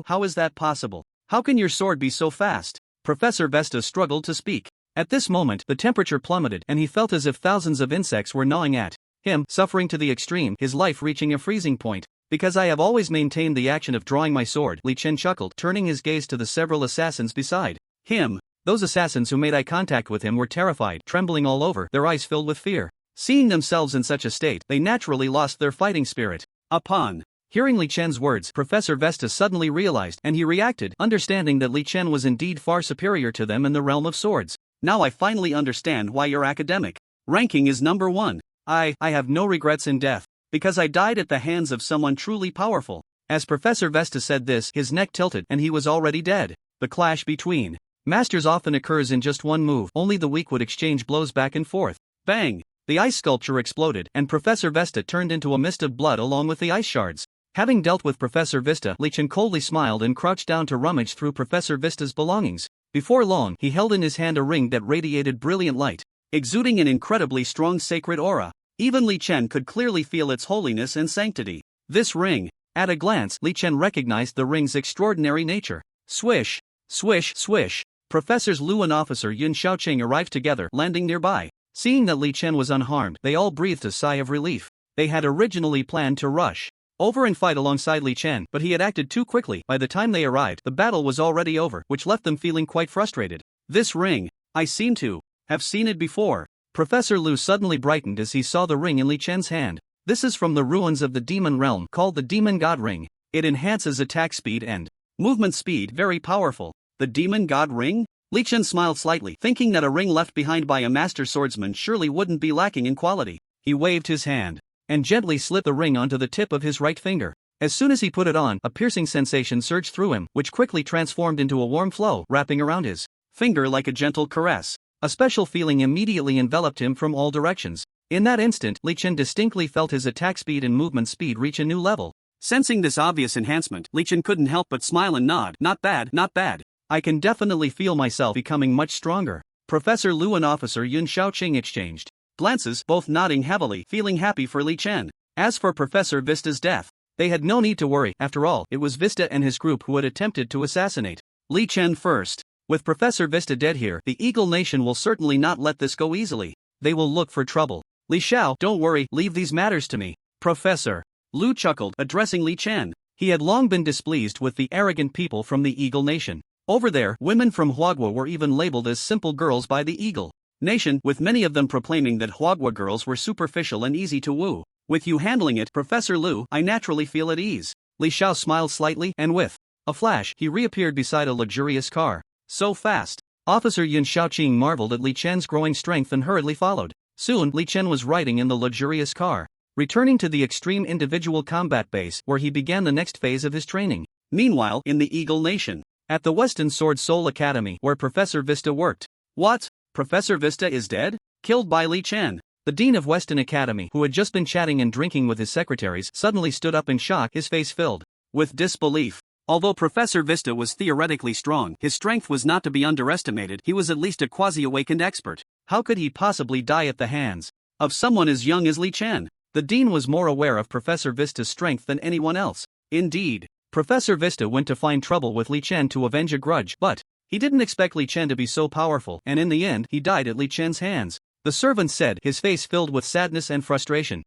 How is that possible? How can your sword be so fast? Professor Vesta struggled to speak. At this moment, the temperature plummeted, and he felt as if thousands of insects were gnawing at him, suffering to the extreme, his life reaching a freezing point. Because I have always maintained the action of drawing my sword, Li Chen chuckled, turning his gaze to the several assassins beside him. Those assassins who made eye contact with him were terrified, trembling all over, their eyes filled with fear. Seeing themselves in such a state, they naturally lost their fighting spirit. Upon hearing Li Chen's words, Professor Vesta suddenly realized, and he reacted, understanding that Li Chen was indeed far superior to them in the realm of swords. Now I finally understand why your academic ranking is number 1. I have no regrets in death, because I died at the hands of someone truly powerful. As Professor Vesta said this, his neck tilted, and he was already dead. The clash between masters often occurs in just one move, only the weak would exchange blows back and forth. Bang! The ice sculpture exploded, and Professor Vesta turned into a mist of blood along with the ice shards. Having dealt with Professor Vista, Li Chen coldly smiled and crouched down to rummage through Professor Vista's belongings. Before long, he held in his hand a ring that radiated brilliant light, exuding an incredibly strong sacred aura. Even Li Chen could clearly feel its holiness and sanctity. This ring. At a glance, Li Chen recognized the ring's extraordinary nature. Swish! Swish! Swish! Professors Lu and Officer Yun Xiaoqing arrived together, landing nearby. Seeing that Li Chen was unharmed, they all breathed a sigh of relief. They had originally planned to rush over and fight alongside Li Chen, but he had acted too quickly. By the time they arrived, the battle was already over, which left them feeling quite frustrated. This ring. I seem to have seen it before. Professor Lu suddenly brightened as he saw the ring in Li Chen's hand. This is from the ruins of the demon realm called the Demon God Ring. It enhances attack speed and movement speed, very powerful. The Demon God Ring? Li Chen smiled slightly, thinking that a ring left behind by a master swordsman surely wouldn't be lacking in quality. He waved his hand and gently slipped the ring onto the tip of his right finger. As soon as he put it on, a piercing sensation surged through him, which quickly transformed into a warm flow, wrapping around his finger like a gentle caress. A special feeling immediately enveloped him from all directions. In that instant, Li Chen distinctly felt his attack speed and movement speed reach a new level. Sensing this obvious enhancement, Li Chen couldn't help but smile and nod. Not bad, not bad. I can definitely feel myself becoming much stronger. Professor Lu and Officer Yun Xiaoqing exchanged glances, both nodding heavily, feeling happy for Li Chen. As for Professor Vista's death, they had no need to worry. After all, it was Vista and his group who had attempted to assassinate Li Chen first. With Professor Vista dead here, the Eagle Nation will certainly not let this go easily. They will look for trouble. Li Xiao, don't worry, leave these matters to me. Professor Lu chuckled, addressing Li Chen. He had long been displeased with the arrogant people from the Eagle Nation. Over there, women from Huagua were even labeled as simple girls by the Eagle Nation, with many of them proclaiming that Huagua girls were superficial and easy to woo. With you handling it, Professor Lu, I naturally feel at ease. Li Xiao smiled slightly, and with a flash, he reappeared beside a luxurious car. So fast. Officer Yun Xiaoqing marveled at Li Chen's growing strength and hurriedly followed. Soon, Li Chen was riding in the luxurious car, returning to the extreme individual combat base where he began the next phase of his training. Meanwhile, in the Eagle Nation, at the Western Sword Soul Academy where Professor Vista worked. What? Professor Vista is dead? Killed by Li Chen? The dean of Western Academy, who had just been chatting and drinking with his secretaries, suddenly stood up in shock, his face filled with disbelief. Although Professor Vista was theoretically strong, his strength was not to be underestimated. He was at least a quasi-awakened expert. How could he possibly die at the hands of someone as young as Li Chen? The dean was more aware of Professor Vista's strength than anyone else. Indeed, Professor Vista went to find trouble with Li Chen to avenge a grudge, but he didn't expect Li Chen to be so powerful, and in the end, he died at Li Chen's hands. The servant said, his face filled with sadness and frustration.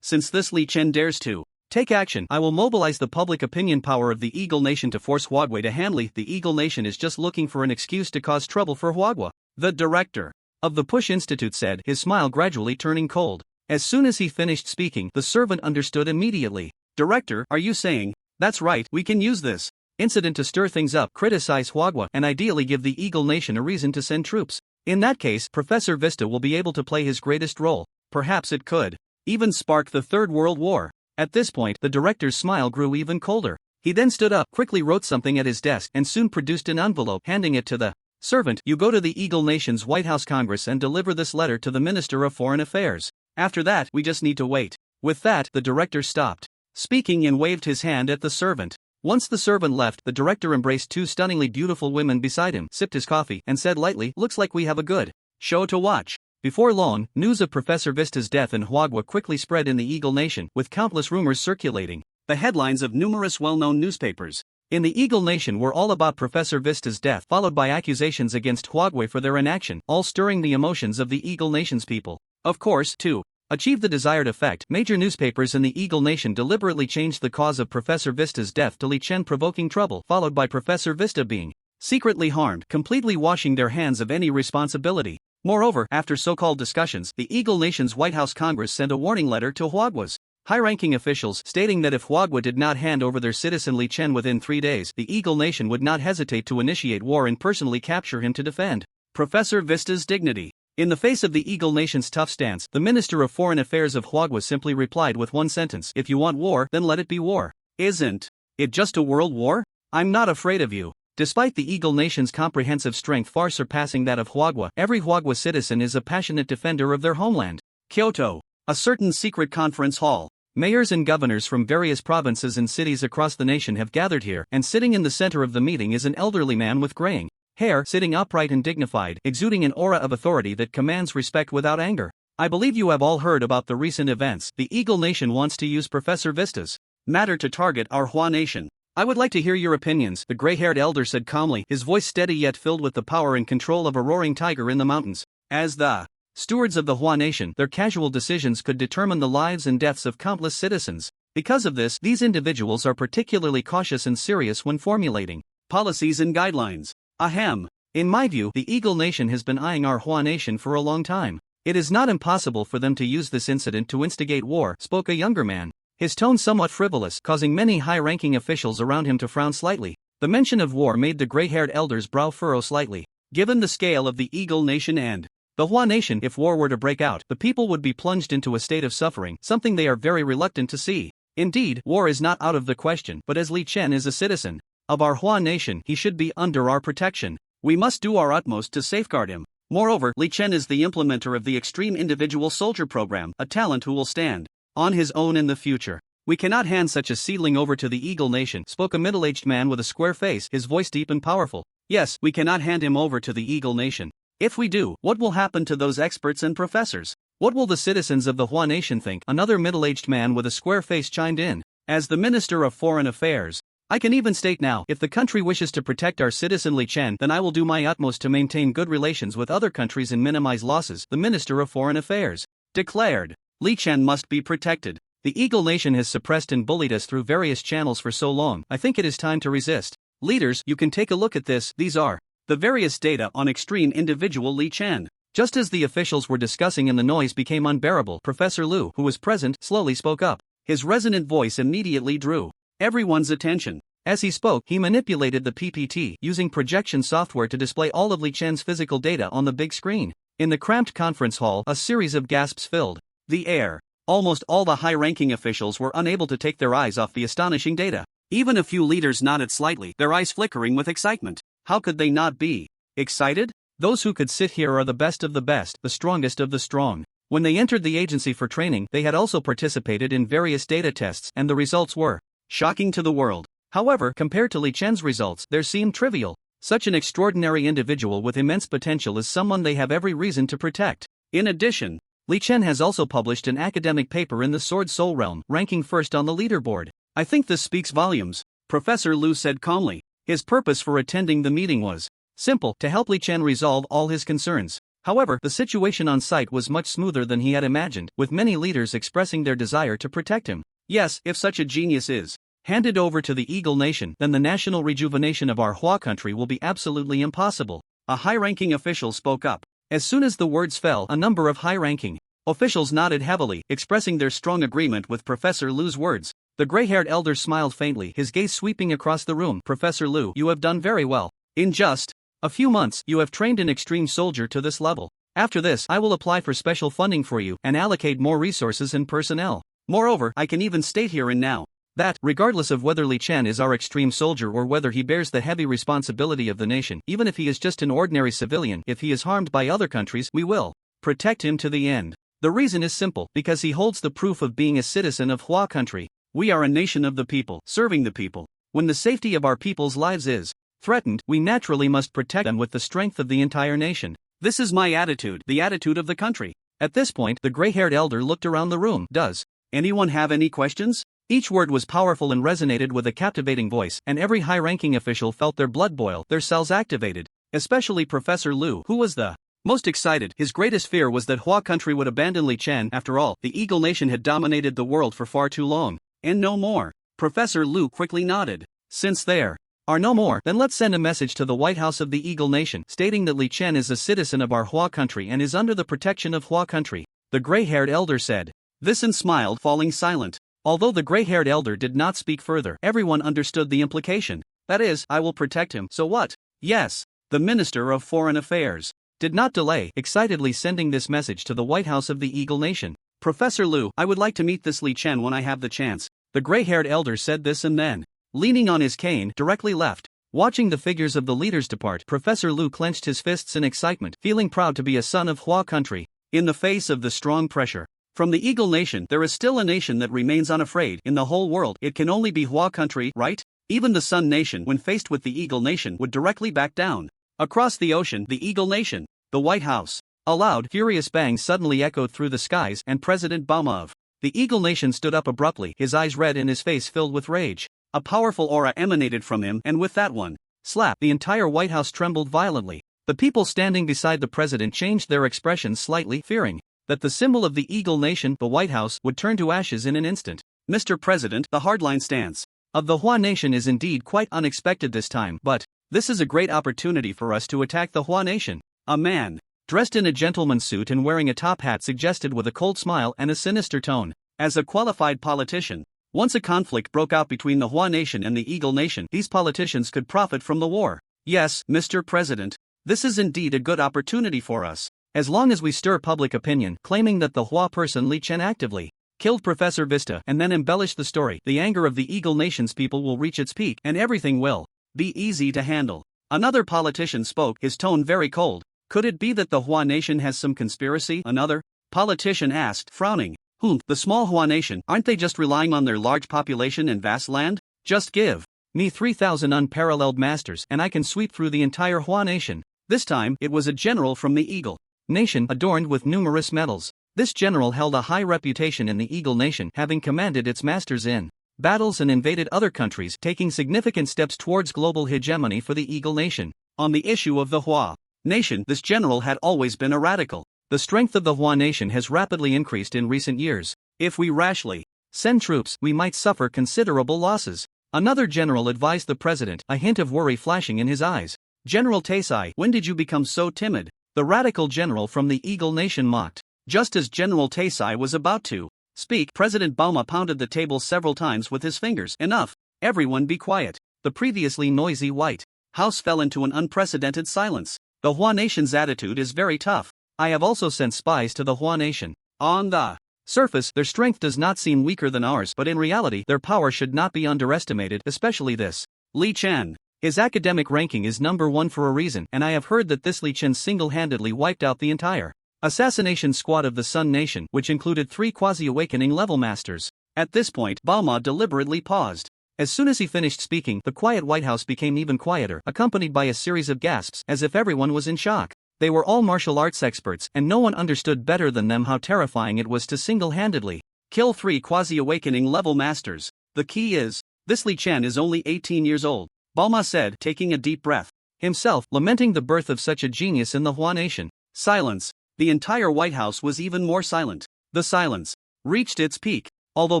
Since this Li Chen dares to take action, I will mobilize the public opinion power of the Eagle Nation to force Huagua to handle. The Eagle Nation is just looking for an excuse to cause trouble for Huagua. The director of the Push Institute said, his smile gradually turning cold. As soon as he finished speaking, the servant understood immediately. Director, are you saying? That's right, we can use this incident to stir things up, criticize Huagua, and ideally give the Eagle Nation a reason to send troops. In that case, Professor Vista will be able to play his greatest role. Perhaps it could even spark the Third World War. At this point, the director's smile grew even colder. He then stood up, quickly wrote something at his desk, and soon produced an envelope, handing it to the servant. You go to the Eagle Nation's White House Congress and deliver this letter to the Minister of Foreign Affairs. After that, we just need to wait. With that, the director stopped speaking and waved his hand at the servant. Once the servant left, the director embraced two stunningly beautiful women beside him, sipped his coffee, and said lightly, looks like we have a good show to watch. Before long, news of Professor Vista's death in Huagua quickly spread in the Eagle Nation, with countless rumors circulating. The headlines of numerous well-known newspapers in the Eagle Nation were all about Professor Vista's death, followed by accusations against Huagua for their inaction, all stirring the emotions of the Eagle Nation's people. Of course, to achieve the desired effect, major newspapers in the Eagle Nation deliberately changed the cause of Professor Vista's death to Li Chen provoking trouble, followed by Professor Vista being secretly harmed, completely washing their hands of any responsibility. Moreover, after so-called discussions, the Eagle Nation's White House Congress sent a warning letter to Huagua's high-ranking officials, stating that if Huagua did not hand over their citizen Li Chen within 3 days, the Eagle Nation would not hesitate to initiate war and personally capture him to defend Professor Vista's dignity. In the face of the Eagle Nation's tough stance, the Minister of Foreign Affairs of Huagua simply replied with one sentence, if you want war, then let it be war. Isn't it just a world war? I'm not afraid of you. Despite the Eagle Nation's comprehensive strength far surpassing that of Huagua, every Huagua citizen is a passionate defender of their homeland. Kyoto. A certain secret conference hall. Mayors and governors from various provinces and cities across the nation have gathered here, and sitting in the center of the meeting is an elderly man with graying hair, sitting upright and dignified, exuding an aura of authority that commands respect without anger. I believe you have all heard about the recent events. The Eagle Nation wants to use Professor Vista's matter to target our Hua Nation. I would like to hear your opinions, the gray-haired elder said calmly, his voice steady yet filled with the power and control of a roaring tiger in the mountains. As the stewards of the Hua Nation, their casual decisions could determine the lives and deaths of countless citizens. Because of this, these individuals are particularly cautious and serious when formulating policies and guidelines. Ahem. In my view, the Eagle Nation has been eyeing our Hua Nation for a long time. It is not impossible for them to use this incident to instigate war, spoke a younger man, his tone somewhat frivolous, causing many high-ranking officials around him to frown slightly. The mention of war made the gray-haired elder's brow furrow slightly. Given the scale of the Eagle Nation and the Hua Nation, if war were to break out, the people would be plunged into a state of suffering, something they are very reluctant to see. Indeed, war is not out of the question, but as Li Chen is a citizen of our Hua Nation, he should be under our protection. We must do our utmost to safeguard him. Moreover, Li Chen is the implementer of the Extreme Individual Soldier Program, a talent who will stand on his own in the future. We cannot hand such a seedling over to the Eagle Nation, spoke a middle-aged man with a square face, his voice deep and powerful. Yes, we cannot hand him over to the Eagle Nation. If we do, what will happen to those experts and professors? What will the citizens of the Hua Nation think? Another middle-aged man with a square face chimed in. As the Minister of Foreign Affairs, I can even state now, if the country wishes to protect our citizen Li Chen, then I will do my utmost to maintain good relations with other countries and minimize losses, the Minister of Foreign Affairs declared. Li Chen must be protected. The Eagle Nation has suppressed and bullied us through various channels for so long. I think it is time to resist. Leaders, you can take a look at this. These are the various data on extreme individual Li Chen. Just as the officials were discussing and the noise became unbearable, Professor Lu, who was present, slowly spoke up. His resonant voice immediately drew everyone's attention. As he spoke, he manipulated the PPT, using projection software to display all of Li Chen's physical data on the big screen. In the cramped conference hall, a series of gasps filled the air. Almost all the high-ranking officials were unable to take their eyes off the astonishing data. Even a few leaders nodded slightly, their eyes flickering with excitement. How could they not be excited? Those who could sit here are the best of the best, the strongest of the strong. When they entered the agency for training, they had also participated in various data tests, and the results were shocking to the world. However, compared to Li Chen's results, they seemed trivial. Such an extraordinary individual with immense potential is someone they have every reason to protect. In addition, Li Chen has also published an academic paper in the Sword Soul realm, ranking first on the leaderboard. I think this speaks volumes, Professor Lu said calmly. His purpose for attending the meeting was simple, to help Li Chen resolve all his concerns. However, the situation on site was much smoother than he had imagined, with many leaders expressing their desire to protect him. Yes, if such a genius is handed over to the Eagle Nation, then the national rejuvenation of our Hua country will be absolutely impossible. A high-ranking official spoke up. As soon as the words fell, a number of high-ranking officials nodded heavily, expressing their strong agreement with Professor Lu's words. The gray-haired elder smiled faintly, his gaze sweeping across the room. Professor Lu, you have done very well. In just a few months, you have trained an extreme soldier to this level. After this, I will apply for special funding for you and allocate more resources and personnel. Moreover, I can even state here and now that, regardless of whether Li Chen is our extreme soldier or whether he bears the heavy responsibility of the nation, even if he is just an ordinary civilian, if he is harmed by other countries, we will protect him to the end. The reason is simple, because he holds the proof of being a citizen of Hua country. We are a nation of the people, serving the people. When the safety of our people's lives is threatened, we naturally must protect them with the strength of the entire nation. This is my attitude, the attitude of the country. At this point, the gray-haired elder looked around the room. Does anyone have any questions? Each word was powerful and resonated with a captivating voice, and every high-ranking official felt their blood boil, their cells activated. Especially Professor Lu, who was the most excited. His greatest fear was that Hua country would abandon Li Chen. After all, the Eagle Nation had dominated the world for far too long. And no more. Professor Lu quickly nodded. Since there are no more, then let's send a message to the White House of the Eagle Nation, stating that Li Chen is a citizen of our Hua country and is under the protection of Hua country. The gray-haired elder said this and smiled, falling silent. Although the gray-haired elder did not speak further, everyone understood the implication. That is, I will protect him, so what? Yes. The Minister of Foreign Affairs did not delay, excitedly sending this message to the White House of the Eagle Nation. Professor Lu, I would like to meet this Li Chen when I have the chance. The gray-haired elder said this and then, leaning on his cane, directly left. Watching the figures of the leaders depart, Professor Lu clenched his fists in excitement, feeling proud to be a son of Hua country. In the face of the strong pressure from the Eagle Nation, there is still a nation that remains unafraid. In the whole world, it can only be Hua country, right? Even the Sun Nation, when faced with the Eagle Nation, would directly back down. Across the ocean, the Eagle Nation, the White House. A loud, furious bang suddenly echoed through the skies, and President Bauma of the Eagle Nation stood up abruptly, his eyes red and his face filled with rage. A powerful aura emanated from him, and with that one slap, the entire White House trembled violently. The people standing beside the president changed their expressions slightly, fearing that the symbol of the Eagle Nation, the White House, would turn to ashes in an instant. Mr. President, the hardline stance of the Hua Nation is indeed quite unexpected this time, but This is a great opportunity for us to attack the Hua nation. A man, dressed in a gentleman's suit and wearing a top hat, suggested with a cold smile and a sinister tone. As a qualified politician, once a conflict broke out between the Hua nation and the Eagle nation, these politicians could profit from the war. Yes, Mr. President, this is indeed a good opportunity for us. As long as we stir public opinion, claiming that the Hua person Li Chen actively killed Professor Vista and then embellish the story, the anger of the Eagle nation's people will reach its peak and everything will be easy to handle. Another politician spoke, his tone very cold. Could it be that the Hua nation has some conspiracy? Another politician asked, frowning. The small Hua nation, aren't they just relying on their large population and vast land? Just give me 3,000 unparalleled masters and I can sweep through the entire Hua nation. This time, it was a general from the Eagle nation adorned with numerous medals. This general held a high reputation in the Eagle nation, having commanded its masters in battles and invaded other countries, taking significant steps towards global hegemony for the Eagle nation. On the issue of the Hua nation, this general had always been a radical. The strength of the Hua nation has rapidly increased in recent years. If we rashly send troops, we might suffer considerable losses. Another general advised the president, a hint of worry flashing in his eyes. General Taisai, when did you become so timid? The radical general from the Eagle nation mocked. Just as General Taisai was about to speak, President Bauma pounded the table several times with his fingers. Enough! Everyone be quiet. The previously noisy White House fell into an unprecedented silence. The Hua nation's attitude is very tough. I have also sent spies to the Hua nation. On the surface, their strength does not seem weaker than ours, but in reality, their power should not be underestimated, especially this Li Chen. His academic ranking is #1 for a reason, and I have heard that this Li Chen single-handedly wiped out the entire assassination squad of the Sun Nation, which included 3 quasi-awakening level masters. At this point, Bauma deliberately paused. As soon as he finished speaking, the quiet White House became even quieter, accompanied by a series of gasps, as if everyone was in shock. They were all martial arts experts, and no one understood better than them how terrifying it was to single-handedly kill 3 quasi-awakening level masters. The key is, this Li Chen is only 18 years old, Bauma said, taking a deep breath. Himself, lamenting the birth of such a genius in the Hua nation. Silence. The entire White House was even more silent. The silence reached its peak. Although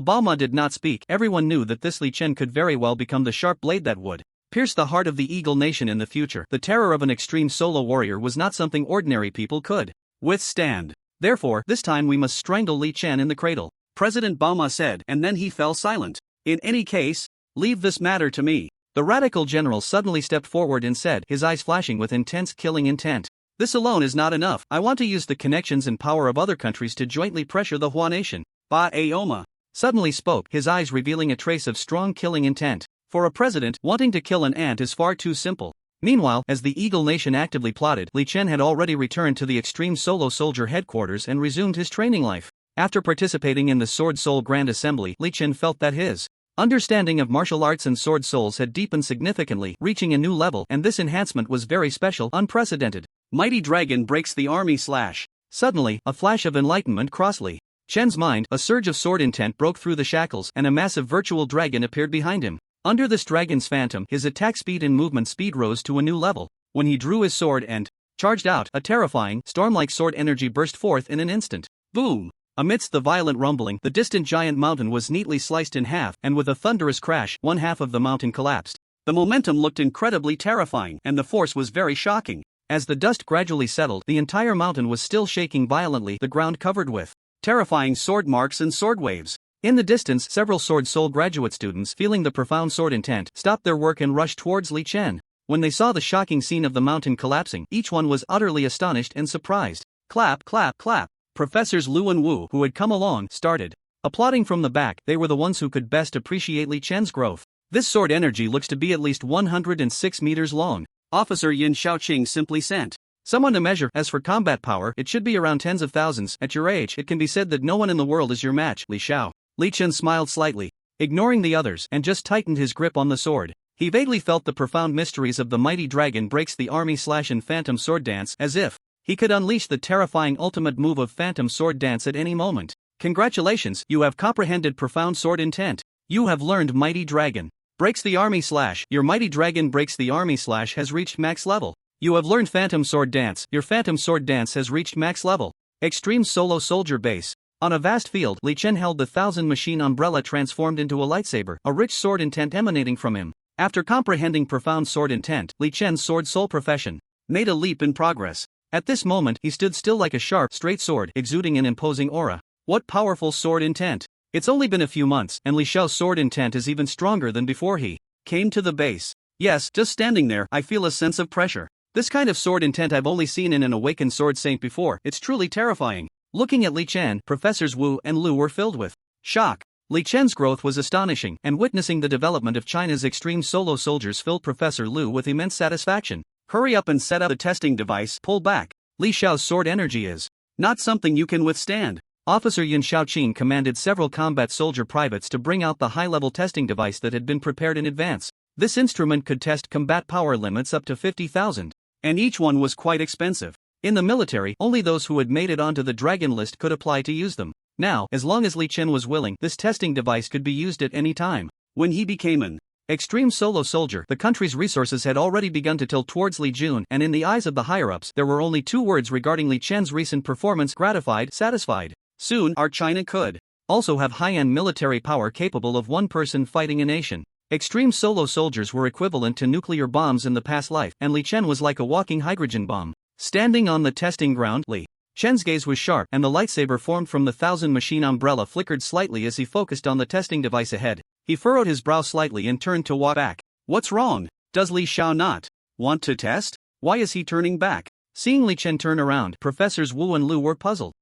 Bauma did not speak, everyone knew that this Li Chen could very well become the sharp blade that would pierce the heart of the Eagle nation in the future. The terror of an extreme solo warrior was not something ordinary people could withstand. Therefore, this time we must strangle Li Chen in the cradle, President Bauma said, and then he fell silent. In any case, leave this matter to me. The radical general suddenly stepped forward and said, his eyes flashing with intense killing intent. This alone is not enough. I want to use the connections and power of other countries to jointly pressure the Hua nation. Ba Aoma suddenly spoke, his eyes revealing a trace of strong killing intent. For a president, wanting to kill an ant is far too simple. Meanwhile, as the Eagle nation actively plotted, Li Chen had already returned to the Extreme Solo Soldier headquarters and resumed his training life. After participating in the Sword Soul Grand Assembly, Li Chen felt that his understanding of martial arts and sword souls had deepened significantly, reaching a new level, and this enhancement was very special, unprecedented. Mighty Dragon breaks the army slash. Suddenly, a flash of enlightenment crossed Li Chen's mind, a surge of sword intent broke through the shackles, and a massive virtual dragon appeared behind him. Under this dragon's phantom, his attack speed and movement speed rose to a new level. When he drew his sword and charged out, a terrifying, storm-like sword energy burst forth in an instant. Boom! Amidst the violent rumbling, the distant giant mountain was neatly sliced in half, and with a thunderous crash, one half of the mountain collapsed. The momentum looked incredibly terrifying, and the force was very shocking. As the dust gradually settled, the entire mountain was still shaking violently, the ground covered with terrifying sword marks and sword waves. In the distance, several Sword Soul graduate students, feeling the profound sword intent, stopped their work and rushed towards Li Chen. When they saw the shocking scene of the mountain collapsing, each one was utterly astonished and surprised. Clap, clap, clap. Professors Lu and Wu, who had come along, started applauding from the back. They were the ones who could best appreciate Li Chen's growth. This sword energy looks to be at least 106 meters long. Officer Yin Shaoqing simply sent someone to measure. As for combat power, it should be around tens of thousands. At your age, it can be said that no one in the world is your match, Li Xiao. Li Chen smiled slightly, ignoring the others, and just tightened his grip on the sword. He vaguely felt the profound mysteries of the mighty dragon breaks the army slash and phantom sword dance, as if he could unleash the terrifying ultimate move of phantom sword dance at any moment. Congratulations, you have comprehended profound sword intent. You have learned mighty dragon breaks the army slash. Your mighty dragon breaks the army slash has reached max level. You have learned phantom sword dance. Your phantom sword dance has reached max level. Extreme Solo Soldier Base. On a vast field, Li Chen held the 1000 machine umbrella transformed into a lightsaber, a rich sword intent emanating from him. After comprehending profound sword intent, Li Chen's sword soul profession made a leap in progress. At this moment, he stood still like a sharp, straight sword, exuding an imposing aura. What powerful sword intent! It's only been a few months, and Li Xiao's sword intent is even stronger than before he came to the base. Yes, just standing there, I feel a sense of pressure. This kind of sword intent I've only seen in an awakened sword saint before. It's truly terrifying. Looking at Li Chen, Professors Wu and Lu were filled with shock. Li Chen's growth was astonishing, and witnessing the development of China's extreme solo soldiers filled Professor Lu with immense satisfaction. Hurry up and set up the testing device. Pull back. Li Xiao's sword energy is not something you can withstand. Officer Yun Xiaoqing commanded several combat soldier privates to bring out the high-level testing device that had been prepared in advance. This instrument could test combat power limits up to 50,000, and each one was quite expensive. In the military, only those who had made it onto the dragon list could apply to use them. Now, as long as Li Chen was willing, this testing device could be used at any time. When he became an extreme solo soldier, the country's resources had already begun to tilt towards Li Jun, and in the eyes of the higher-ups, there were only two words regarding Li Chen's recent performance: gratified, satisfied. Soon, our China could also have high-end military power capable of one person fighting a nation. Extreme solo soldiers were equivalent to nuclear bombs in the past life, and Li Chen was like a walking hydrogen bomb. Standing on the testing ground, Li Chen's gaze was sharp, and the lightsaber formed from the 1000-machine umbrella flickered slightly as he focused on the testing device ahead. He furrowed his brow slightly and turned to walk back. What's wrong? Does Li Xiao not want to test? Why is he turning back? Seeing Li Chen turn around, Professors Wu and Lu were puzzled.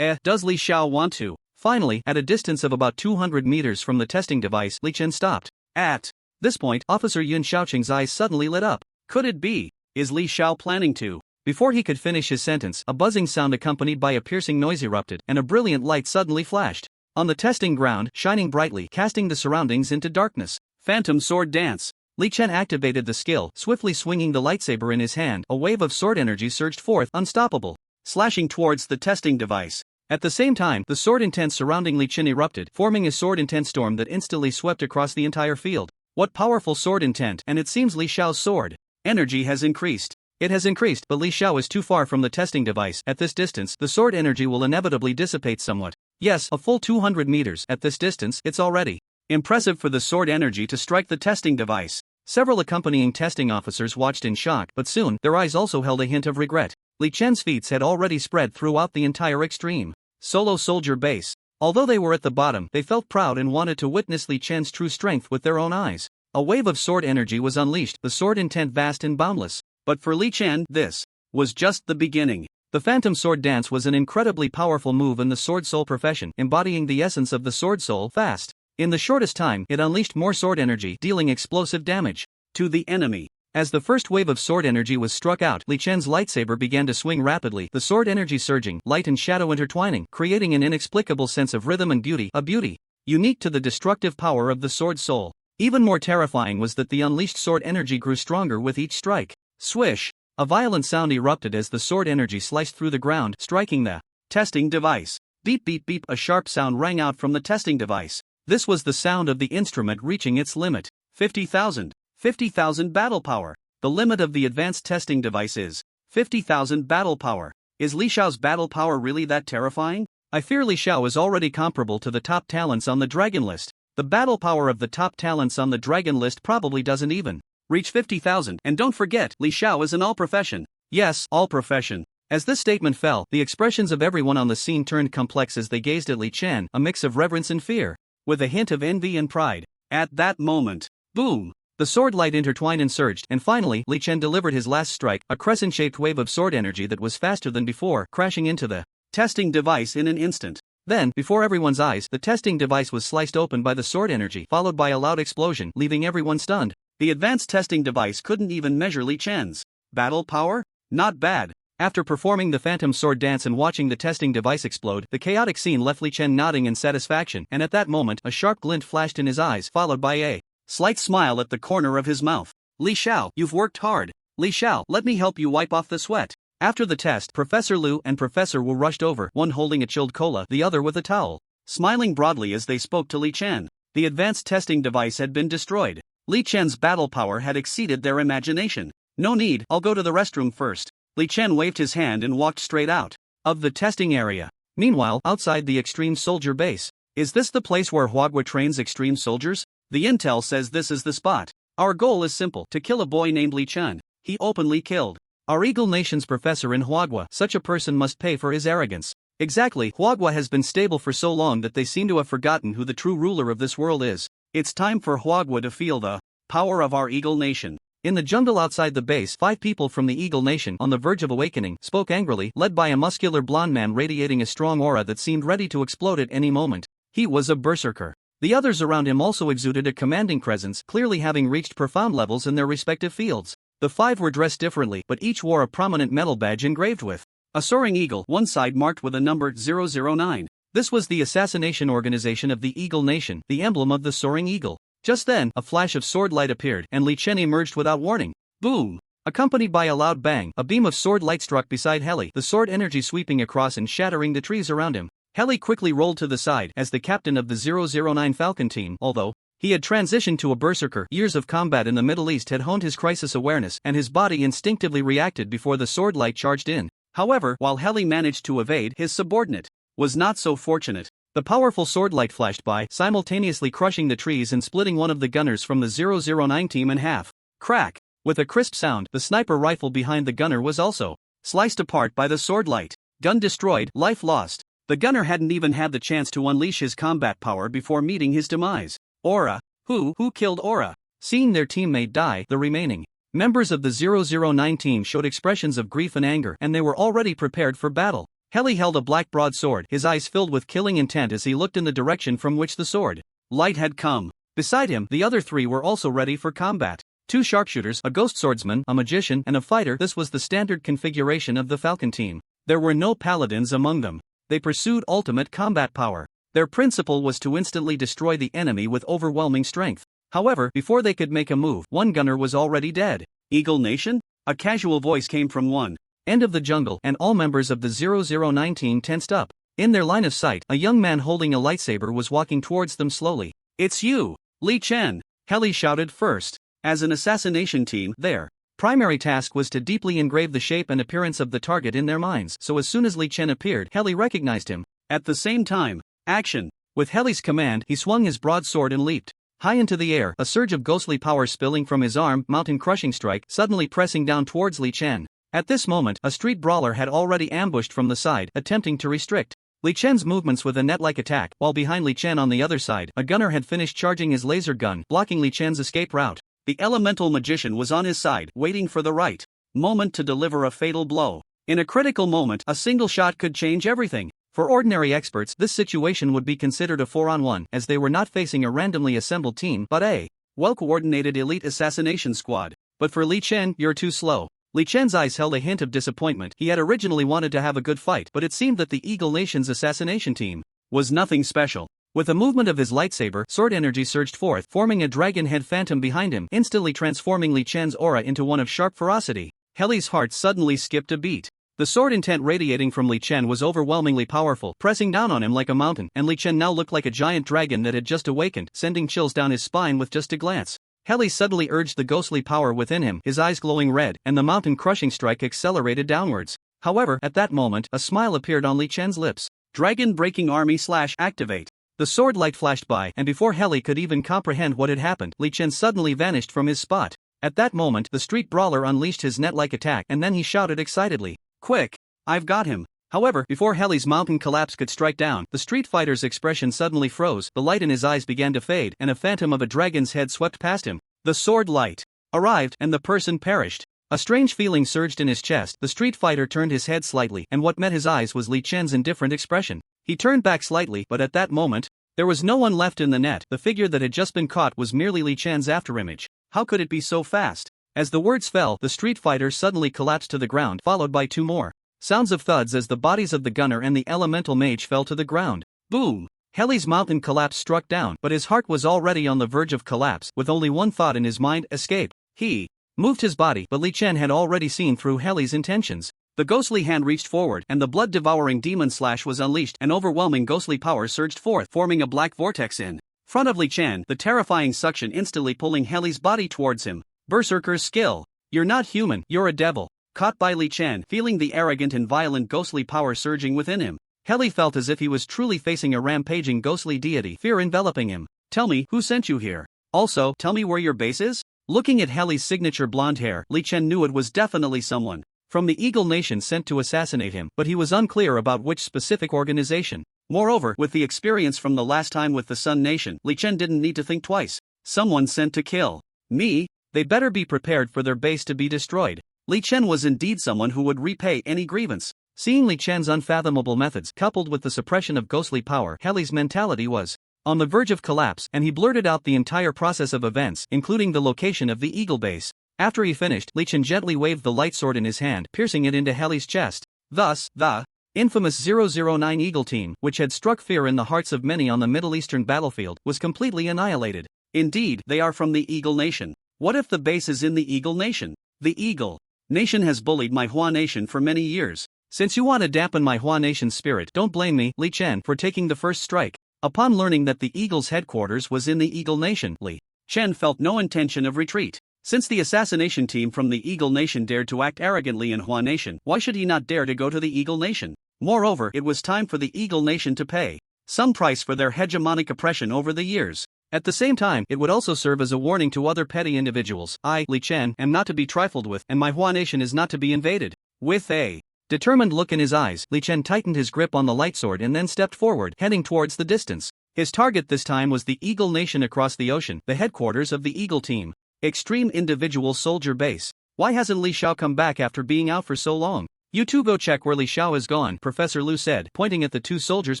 Does Li Xiao want to? Finally, at a distance of about 200 meters from the testing device, Li Chen stopped. At this point, Officer Yun Xiaoqing's eyes suddenly lit up. Could it be? Is Li Xiao planning to? Before he could finish his sentence, a buzzing sound accompanied by a piercing noise erupted, and a brilliant light suddenly flashed on the testing ground, shining brightly, casting the surroundings into darkness. Phantom Sword Dance. Li Chen activated the skill, swiftly swinging the lightsaber in his hand. A wave of sword energy surged forth, unstoppable, slashing towards the testing device. At the same time, the sword intent surrounding Li Chen erupted, forming a sword intent storm that instantly swept across the entire field. What powerful sword intent! And it seems Li Xiao's sword energy has increased. It has increased, but Li Xiao is too far from the testing device. At this distance, the sword energy will inevitably dissipate somewhat. Yes, a full 200 meters. At this distance, it's already impressive for the sword energy to strike the testing device. Several accompanying testing officers watched in shock, but soon, their eyes also held a hint of regret. Li Chen's feats had already spread throughout the entire extreme solo soldier base. Although they were at the bottom, they felt proud and wanted to witness Li Chen's true strength with their own eyes. A wave of sword energy was unleashed, the sword intent vast and boundless. But for Li Chen, this was just the beginning. The Phantom Sword Dance was an incredibly powerful move in the sword soul profession, embodying the essence of the sword soul fast. In the shortest time, it unleashed more sword energy, dealing explosive damage to the enemy. As the first wave of sword energy was struck out, Li Chen's lightsaber began to swing rapidly, the sword energy surging, light and shadow intertwining, creating an inexplicable sense of rhythm and beauty, a beauty unique to the destructive power of the sword soul. Even more terrifying was that the unleashed sword energy grew stronger with each strike. Swish! A violent sound erupted as the sword energy sliced through the ground, striking the testing device. Beep beep beep, a sharp sound rang out from the testing device. This was the sound of the instrument reaching its limit. 50,000. 50,000 battle power. The limit of the advanced testing device is 50,000 battle power. Is Li Xiao's battle power really that terrifying? I fear Li Xiao is already comparable to the top talents on the dragon list. The battle power of the top talents on the dragon list probably doesn't even reach 50,000. And don't forget, Li Xiao is an all-profession. Yes, all-profession. As this statement fell, the expressions of everyone on the scene turned complex as they gazed at Li Chen, a mix of reverence and fear, with a hint of envy and pride. At that moment, boom! The sword light intertwined and surged, and finally, Li Chen delivered his last strike, a crescent-shaped wave of sword energy that was faster than before, crashing into the testing device in an instant. Then, before everyone's eyes, the testing device was sliced open by the sword energy, followed by a loud explosion, leaving everyone stunned. The advanced testing device couldn't even measure Li Chen's battle power? Not bad. After performing the Phantom Sword Dance and watching the testing device explode, the chaotic scene left Li Chen nodding in satisfaction, and at that moment, a sharp glint flashed in his eyes, followed by a slight smile at the corner of his mouth. Li Xiao, you've worked hard. Li Xiao, let me help you wipe off the sweat. After the test, Professor Lu and Professor Wu rushed over, one holding a chilled cola, the other with a towel, smiling broadly as they spoke to Li Chen. The advanced testing device had been destroyed. Li Chen's battle power had exceeded their imagination. No need, I'll go to the restroom first. Li Chen waved his hand and walked straight out of the testing area. Meanwhile, outside the extreme soldier base. Is this the place where Huagua trains extreme soldiers? The intel says this is the spot. Our goal is simple, to kill a boy named Li Chun. He openly killed our Eagle Nation's professor in Huagua. Such a person must pay for his arrogance. Exactly, Huagua has been stable for so long that they seem to have forgotten who the true ruler of this world is. It's time for Huagua to feel the power of our Eagle Nation. In the jungle outside the base, 5 people from the Eagle Nation, on the verge of awakening, spoke angrily, led by a muscular blonde man radiating a strong aura that seemed ready to explode at any moment. He was a berserker. The others around him also exuded a commanding presence, clearly having reached profound levels in their respective fields. The 5 were dressed differently, but each wore a prominent metal badge engraved with a soaring eagle, one side marked with a number 009. This was the assassination organization of the Eagle Nation, the emblem of the soaring eagle. Just then, a flash of sword light appeared, and Li Chen emerged without warning. Boom! Accompanied by a loud bang, a beam of sword light struck beside Heli, the sword energy sweeping across and shattering the trees around him. Heli quickly rolled to the side as the captain of the 009 Falcon team, although he had transitioned to a berserker. Years of combat in the Middle East had honed his crisis awareness, and his body instinctively reacted before the sword light charged in. However, while Heli managed to evade, his subordinate was not so fortunate. The powerful sword light flashed by, simultaneously crushing the trees and splitting one of the gunners from the 009 team in half. Crack! With a crisp sound, the sniper rifle behind the gunner was also sliced apart by the sword light. Gun destroyed, life lost. The gunner hadn't even had the chance to unleash his combat power before meeting his demise. Aura. Who killed Aura? Seeing their teammate die, the remaining members of the 009 team showed expressions of grief and anger, and they were already prepared for battle. Heli held a black broadsword, his eyes filled with killing intent as he looked in the direction from which the sword light had come. Beside him, the other 3 were also ready for combat. 2 sharpshooters, a ghost swordsman, a magician, and a fighter. This was the standard configuration of the Falcon team. There were no paladins among them. They pursued ultimate combat power. Their principle was to instantly destroy the enemy with overwhelming strength. However, before they could make a move, one gunner was already dead. Eagle Nation? A casual voice came from one end of the jungle, and all members of the 009 team tensed up. In their line of sight, a young man holding a lightsaber was walking towards them slowly. "It's you, Li Chen!" Heli shouted first. As an assassination team, their primary task was to deeply engrave the shape and appearance of the target in their minds, so as soon as Li Chen appeared, Heli recognized him. At the same time, action! With Heli's command, he swung his broadsword and leaped high into the air, a surge of ghostly power spilling from his arm, mountain crushing strike, suddenly pressing down towards Li Chen. At this moment, a street brawler had already ambushed from the side, attempting to restrict Li Chen's movements with a net-like attack, while behind Li Chen on the other side, a gunner had finished charging his laser gun, blocking Li Chen's escape route. The elemental magician was on his side, waiting for the right moment to deliver a fatal blow. In a critical moment, a single shot could change everything. For ordinary experts, this situation would be considered a 4-on-1, as they were not facing a randomly assembled team, but a well-coordinated elite assassination squad. But for Li Chen, you're too slow. Li Chen's eyes held a hint of disappointment. He had originally wanted to have a good fight, but it seemed that the Eagle Nation's assassination team was nothing special. With a movement of his lightsaber, sword energy surged forth, forming a dragon head phantom behind him, instantly transforming Li Chen's aura into one of sharp ferocity. Heli's heart suddenly skipped a beat. The sword intent radiating from Li Chen was overwhelmingly powerful, pressing down on him like a mountain, and Li Chen now looked like a giant dragon that had just awakened, sending chills down his spine with just a glance. Heli suddenly urged the ghostly power within him, his eyes glowing red, and the mountain-crushing strike accelerated downwards. However, at that moment, a smile appeared on Li Chen's lips. Dragon-breaking army/activate. The sword light flashed by, and before Heli could even comprehend what had happened, Li Chen suddenly vanished from his spot. At that moment, the street brawler unleashed his net-like attack, and then he shouted excitedly, "Quick! I've got him!" However, before Heli's mountain collapse could strike down, the street fighter's expression suddenly froze, the light in his eyes began to fade, and a phantom of a dragon's head swept past him. The sword light arrived, and the person perished. A strange feeling surged in his chest. The street fighter turned his head slightly, and what met his eyes was Li Chen's indifferent expression. He turned back slightly, but at that moment, there was no one left in the net. The figure that had just been caught was merely Li Chen's afterimage. How could it be so fast? As the words fell, the street fighter suddenly collapsed to the ground, followed by 2 more. Sounds of thuds as the bodies of the gunner and the elemental mage fell to the ground. Boom! Heli's mountain collapse struck down, but his heart was already on the verge of collapse, with only one thought in his mind: escape. He moved his body, but Li Chen had already seen through Heli's intentions. The ghostly hand reached forward, and the blood-devouring demon slash was unleashed. An overwhelming ghostly power surged forth, forming a black vortex in front of Li Chen, the terrifying suction instantly pulling Heli's body towards him. Berserker's skill. You're not human, you're a devil. Caught by Li Chen, feeling the arrogant and violent ghostly power surging within him, Heli felt as if he was truly facing a rampaging ghostly deity, fear enveloping him. "Tell me, who sent you here? Also, tell me where your base is?" Looking at Heli's signature blonde hair, Li Chen knew it was definitely someone from the Eagle Nation sent to assassinate him, but he was unclear about which specific organization. Moreover, with the experience from the last time with the Sun Nation, Li Chen didn't need to think twice. Someone sent to kill me? They better be prepared for their base to be destroyed. Li Chen was indeed someone who would repay any grievance. Seeing Li Chen's unfathomable methods coupled with the suppression of ghostly power, Heli's mentality was on the verge of collapse, and he blurted out the entire process of events, including the location of the Eagle base. After he finished, Li Chen gently waved the light sword in his hand, piercing it into Heli's chest. Thus, the infamous 009 Eagle team, which had struck fear in the hearts of many on the Middle Eastern battlefield, was completely annihilated. Indeed, they are from the Eagle Nation. What if the base is in the Eagle Nation? The Eagle Nation has bullied Manhwa Nation for many years. Since you want to dampen Manhwa Nation's spirit, don't blame me, Li Chen, for taking the first strike. Upon learning that the Eagle's headquarters was in the Eagle Nation, Li Chen felt no intention of retreat. Since the assassination team from the Eagle Nation dared to act arrogantly in Hua Nation, why should he not dare to go to the Eagle Nation? Moreover, it was time for the Eagle Nation to pay some price for their hegemonic oppression over the years. At the same time, it would also serve as a warning to other petty individuals. I, Li Chen, am not to be trifled with, and Manhwa Nation is not to be invaded. With a determined look in his eyes, Li Chen tightened his grip on the light sword and then stepped forward, heading towards the distance. His target this time was the Eagle Nation across the ocean, the headquarters of the Eagle Team. Extreme Individual Soldier Base. Why hasn't Li Xiao come back after being out for so long? You two go check where Li Xiao is gone, Professor Lu said, pointing at the two soldiers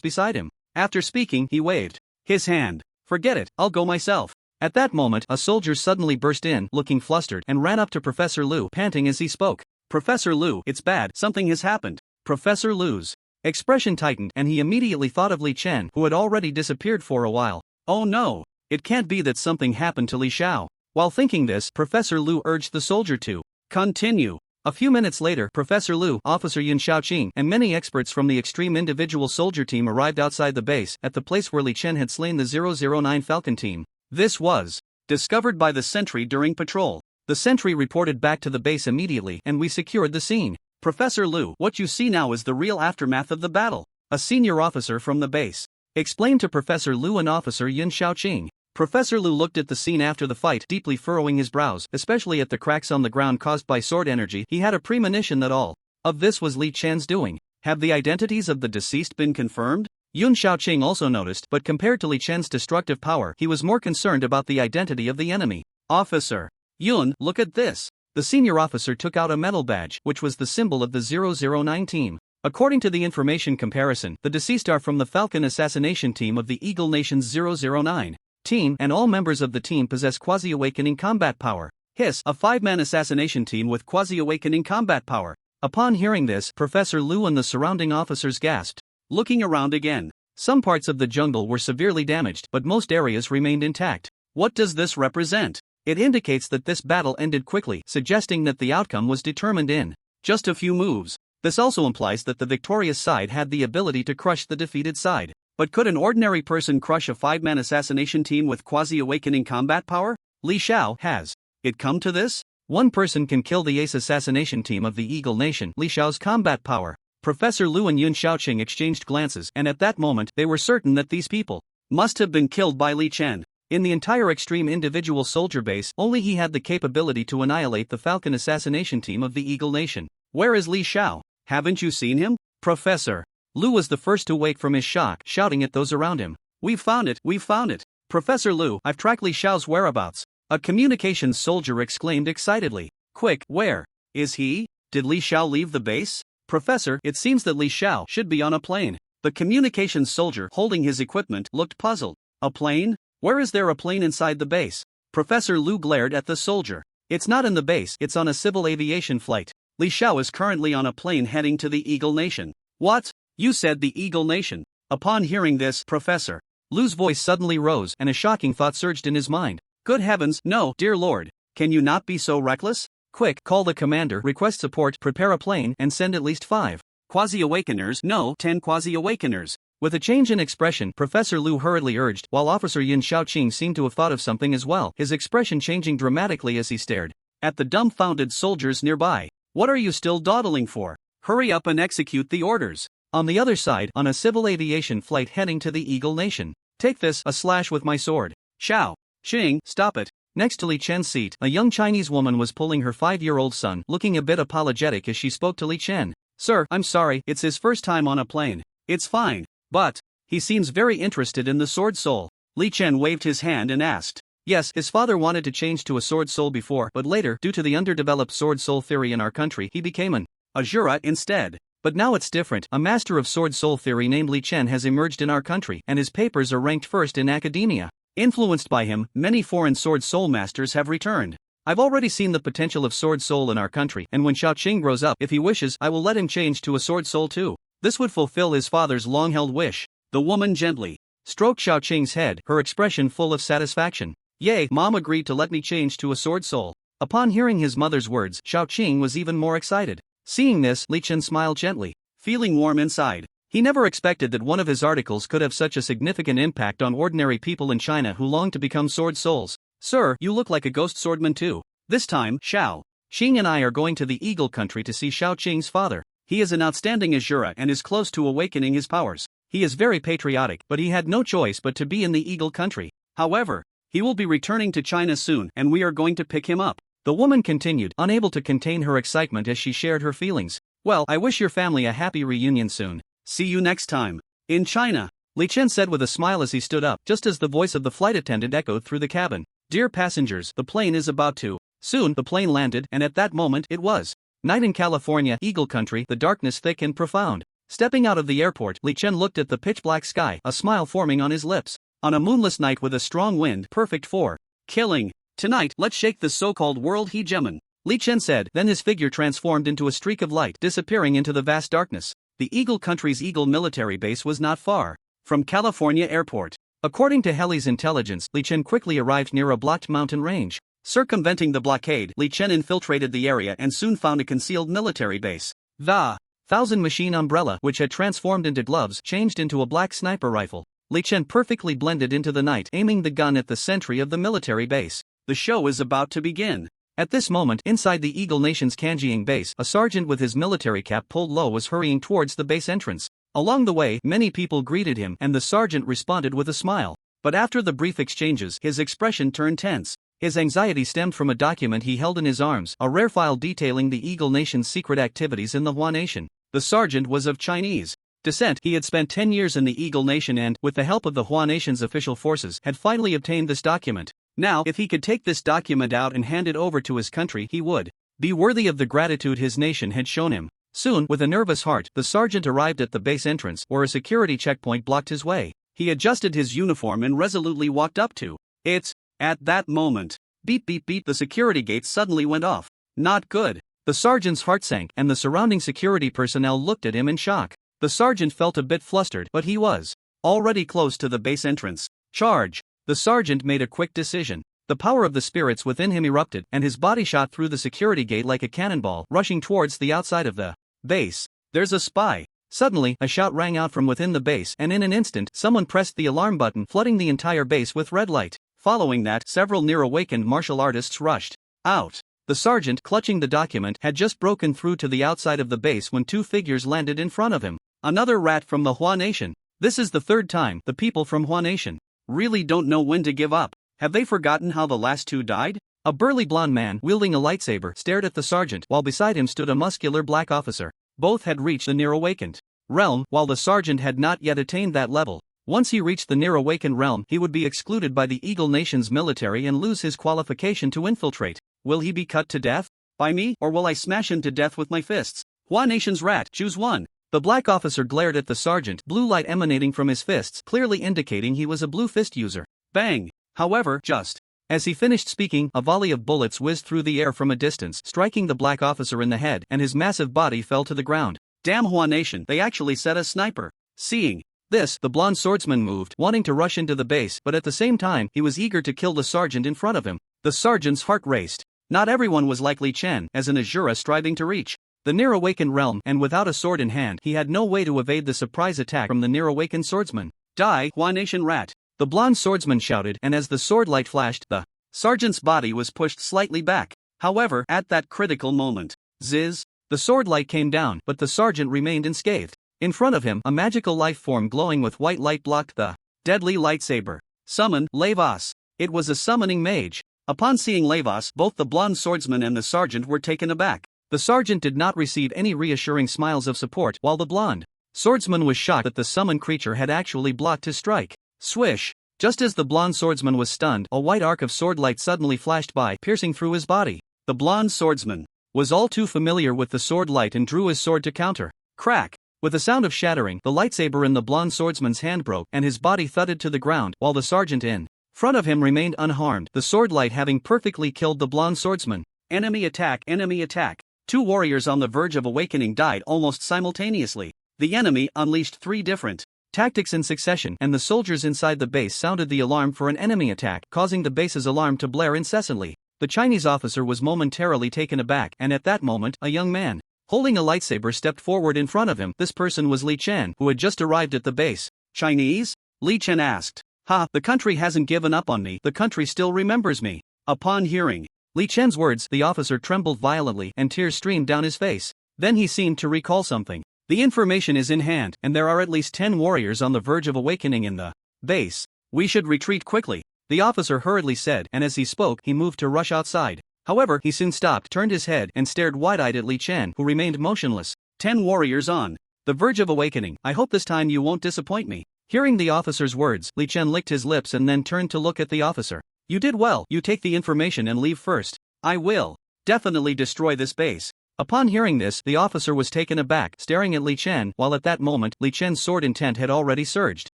beside him. After speaking, he waved his hand. Forget it, I'll go myself. At that moment, a soldier suddenly burst in, looking flustered, and ran up to Professor Lu, panting as he spoke. Professor Lu, it's bad, something has happened. Professor Lu's expression tightened, and he immediately thought of Li Chen, who had already disappeared for a while. Oh no, it can't be that something happened to Li Xiao. While thinking this, Professor Lu urged the soldier to continue. A few minutes later, Professor Lu, Officer Yun Xiaoqing, and many experts from the Extreme Individual Soldier Team arrived outside the base, at the place where Li Chen had slain the 009 Falcon Team. This was discovered by the sentry during patrol. The sentry reported back to the base immediately, and we secured the scene. Professor Lu, what you see now is the real aftermath of the battle. A senior officer from the base explained to Professor Lu and Officer Yun Xiaoqing. Professor Lu looked at the scene after the fight, deeply furrowing his brows, especially at the cracks on the ground caused by sword energy. He had a premonition that all of this was Li Chen's doing. Have the identities of the deceased been confirmed? Yun Xiaoqing also noticed, but compared to Li Chen's destructive power, he was more concerned about the identity of the enemy. Officer Yun, look at this. The senior officer took out a metal badge, which was the symbol of the 009 team. According to the information comparison, the deceased are from the Falcon assassination team of the Eagle Nation's 009 team, and all members of the team possess quasi-awakening combat power. Hiss, a 5-man assassination team with quasi-awakening combat power. Upon hearing this, Professor Lu and the surrounding officers gasped. Looking around again, some parts of the jungle were severely damaged, but most areas remained intact. What does this represent? It indicates that this battle ended quickly, suggesting that the outcome was determined in just a few moves. This also implies that the victorious side had the ability to crush the defeated side. But could an ordinary person crush a 5-man assassination team with quasi-awakening combat power? Li Xiao has it come to this? One person can kill the ace assassination team of the Eagle Nation. Li Xiao's combat power. Professor Lu and Yun Xiaoqing exchanged glances, and at that moment, they were certain that these people must have been killed by Li Chen. In the entire Extreme Individual Soldier Base, only he had the capability to annihilate the Falcon assassination team of the Eagle Nation. Where is Li Xiao? Haven't you seen him? Professor Lu was the first to wake from his shock, shouting at those around him. We've found it, we've found it. Professor Lu, I've tracked Li Xiao's whereabouts. A communications soldier exclaimed excitedly. Quick, where is he? Did Li Xiao leave the base? Professor, it seems that Li Xiao should be on a plane. The communications soldier holding his equipment looked puzzled. A plane? Where is there a plane inside the base? Professor Lu glared at the soldier. It's not in the base, it's on a civil aviation flight. Li Xiao is currently on a plane heading to the Eagle Nation. What? You said the Eagle Nation. Upon hearing this, Professor Lu's voice suddenly rose, and a shocking thought surged in his mind. Good heavens, no, dear Lord. Can you not be so reckless? Quick, call the commander, request support, prepare a plane, and send at least 5 quasi-awakeners, no, 10 quasi-awakeners. With a change in expression, Professor Lu hurriedly urged, while Officer Yun Xiaoqing seemed to have thought of something as well, his expression changing dramatically as he stared at the dumbfounded soldiers nearby. What are you still dawdling for? Hurry up and execute the orders. On the other side, on a civil aviation flight heading to the Eagle Nation. Take this, a slash with my sword. Xiao Xing, stop it. Next to Li Chen's seat, a young Chinese woman was pulling her 5-year-old son, looking a bit apologetic as she spoke to Li Chen. Sir, I'm sorry, it's his first time on a plane. It's fine. But he seems very interested in the sword soul. Li Chen waved his hand and asked. Yes, his father wanted to change to a sword soul before, but later, due to the underdeveloped sword soul theory in our country, he became an Ajura instead. But now it's different. A master of sword soul theory named Li Chen has emerged in our country, and his papers are ranked first in academia. Influenced by him, many foreign sword soul masters have returned. I've already seen the potential of sword soul in our country, and when Xiaoqing grows up, if he wishes, I will let him change to a sword soul too. This would fulfill his father's long-held wish. The woman gently stroked Xiaoqing's head, her expression full of satisfaction. Yay, Mom agreed to let me change to a sword soul. Upon hearing his mother's words, Xiaoqing was even more excited. Seeing this, Li Chen smiled gently, feeling warm inside. He never expected that one of his articles could have such a significant impact on ordinary people in China who long to become sword souls. Sir, you look like a ghost swordman too. This time, Xiaoqing and I are going to the Eagle Country to see Xiaoqing's father. He is an outstanding Ajura and is close to awakening his powers. He is very patriotic, but he had no choice but to be in the Eagle Country. However, he will be returning to China soon and we are going to pick him up. The woman continued, unable to contain her excitement as she shared her feelings. Well, I wish your family a happy reunion soon. See you next time. In China, Li Chen said with a smile as he stood up, just as the voice of the flight attendant echoed through the cabin. Dear passengers, the plane is about to. Soon, the plane landed, and at that moment, it was night in California, Eagle Country, the darkness thick and profound. Stepping out of the airport, Li Chen looked at the pitch-black sky, a smile forming on his lips. On a moonless night with a strong wind, perfect for killing. Tonight, let's shake the so-called world hegemon. Li Chen said, then his figure transformed into a streak of light, disappearing into the vast darkness. The Eagle Country's Eagle military base was not far from California Airport. According to Heli's intelligence, Li Chen quickly arrived near a blocked mountain range. Circumventing the blockade, Li Chen infiltrated the area and soon found a concealed military base. The thousand machine umbrella, which had transformed into gloves, changed into a black sniper rifle. Li Chen perfectly blended into the night, aiming the gun at the sentry of the military base. The show is about to begin. At this moment, inside the Eagle Nation's Kanjiang base, a sergeant with his military cap pulled low was hurrying towards the base entrance. Along the way, many people greeted him and the sergeant responded with a smile. But after the brief exchanges, his expression turned tense. His anxiety stemmed from a document he held in his arms, a rare file detailing the Eagle Nation's secret activities in the Hua Nation. The sergeant was of Chinese descent. He had spent 10 years in the Eagle Nation and, with the help of the Hua Nation's official forces, had finally obtained this document. Now, if he could take this document out and hand it over to his country, he would be worthy of the gratitude his nation had shown him. Soon, with a nervous heart, the sergeant arrived at the base entrance, where a security checkpoint blocked his way. He adjusted his uniform and resolutely walked up to it. At that moment, beep beep beep, the security gate suddenly went off. Not good. The sergeant's heart sank, and the surrounding security personnel looked at him in shock. The sergeant felt a bit flustered, but he was already close to the base entrance. Charge! The sergeant made a quick decision. The power of the spirits within him erupted, and his body shot through the security gate like a cannonball, rushing towards the outside of the base. There's a spy! Suddenly, a shout rang out from within the base, and in an instant, someone pressed the alarm button, flooding the entire base with red light. Following that, several near-awakened martial artists rushed out. The sergeant, clutching the document, had just broken through to the outside of the base when two figures landed in front of him. Another rat from the Hua Nation. This is the third time the people from Hua Nation really don't know when to give up. Have they forgotten how the last two died? A burly blonde man, wielding a lightsaber, stared at the sergeant, while beside him stood a muscular black officer. Both had reached the near-awakened realm, while the sergeant had not yet attained that level. Once he reached the near-awakened realm, he would be excluded by the Eagle Nation's military and lose his qualification to infiltrate. Will he be cut to death by me, or will I smash him to death with my fists? Hua Nation's rat, choose one. The black officer glared at the sergeant, blue light emanating from his fists, clearly indicating he was a blue fist user. Bang! However, just as he finished speaking, a volley of bullets whizzed through the air from a distance, striking the black officer in the head, and his massive body fell to the ground. Damn Hua Nation, they actually set a sniper. Seeing this, the blonde swordsman moved, wanting to rush into the base, but at the same time, he was eager to kill the sergeant in front of him. The sergeant's heart raced. Not everyone was like Li Chen, as an Ajura striving to reach the near-awakened realm, and without a sword in hand, he had no way to evade the surprise attack from the near-awakened swordsman. Die, Hua Nation rat! The blonde swordsman shouted, and as the sword light flashed, the sergeant's body was pushed slightly back. However, at that critical moment, ziz, the sword light came down, but the sergeant remained unscathed. In front of him, a magical life form glowing with white light blocked the deadly lightsaber. Summon, Levas. It was a summoning mage. Upon seeing Lavos, both the blonde swordsman and the sergeant were taken aback. The sergeant did not receive any reassuring smiles of support, while the blonde swordsman was shocked that the summoned creature had actually blocked his strike. Swish! Just as the blonde swordsman was stunned, a white arc of sword light suddenly flashed by, piercing through his body. The blonde swordsman was all too familiar with the sword light and drew his sword to counter. Crack! With a sound of shattering, the lightsaber in the blonde swordsman's hand broke and his body thudded to the ground, while the sergeant in front of him remained unharmed, the sword light having perfectly killed the blonde swordsman. Enemy attack, enemy attack. Two warriors on the verge of awakening died almost simultaneously. The enemy unleashed 3 different tactics in succession, and the soldiers inside the base sounded the alarm for an enemy attack, causing the base's alarm to blare incessantly. The Chinese officer was momentarily taken aback, and at that moment, a young man holding a lightsaber stepped forward in front of him. This person was Li Chen, who had just arrived at the base. Chinese? Li Chen asked. Ha, the country hasn't given up on me, the country still remembers me. Upon hearing Li Chen's words, the officer trembled violently and tears streamed down his face. Then he seemed to recall something. The information is in hand, and there are at least 10 warriors on the verge of awakening in the base. We should retreat quickly, the officer hurriedly said, and as he spoke, he moved to rush outside. However, he soon stopped, turned his head, and stared wide-eyed at Li Chen, who remained motionless. 10 warriors on the verge of awakening. I hope this time you won't disappoint me. Hearing the officer's words, Li Chen licked his lips and then turned to look at the officer. You did well, you take the information and leave first. I will definitely destroy this base. Upon hearing this, the officer was taken aback, staring at Li Chen, while at that moment, Li Chen's sword intent had already surged.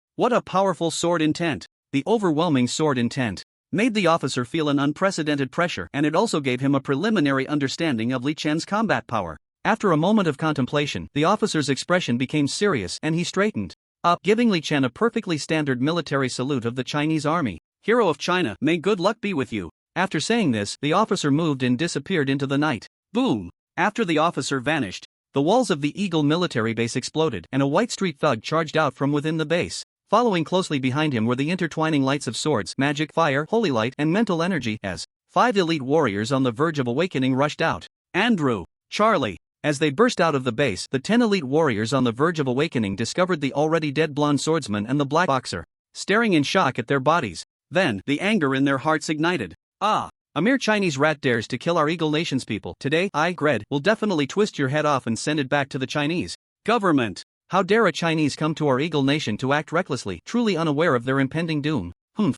What a powerful sword intent! The overwhelming sword intent made the officer feel an unprecedented pressure, and it also gave him a preliminary understanding of Li Chen's combat power. After a moment of contemplation, the officer's expression became serious and he straightened up, giving Li Chen a perfectly standard military salute of the Chinese army. Hero of China, may good luck be with you. After saying this, the officer moved and disappeared into the night. Boom! After the officer vanished, the walls of the Eagle military base exploded and a white street thug charged out from within the base. Following closely behind him were the intertwining lights of swords, magic, fire, holy light, and mental energy as 5 elite warriors on the verge of awakening rushed out. Andrew, Charlie. As they burst out of the base, the 10 elite warriors on the verge of awakening discovered the already dead blonde swordsman and the black boxer, staring in shock at their bodies. Then, the anger in their hearts ignited. Ah! A mere Chinese rat dares to kill our Eagle Nation's people. Today, I, Gred, will definitely twist your head off and send it back to the Chinese government. How dare a Chinese come to our Eagle Nation to act recklessly, truly unaware of their impending doom.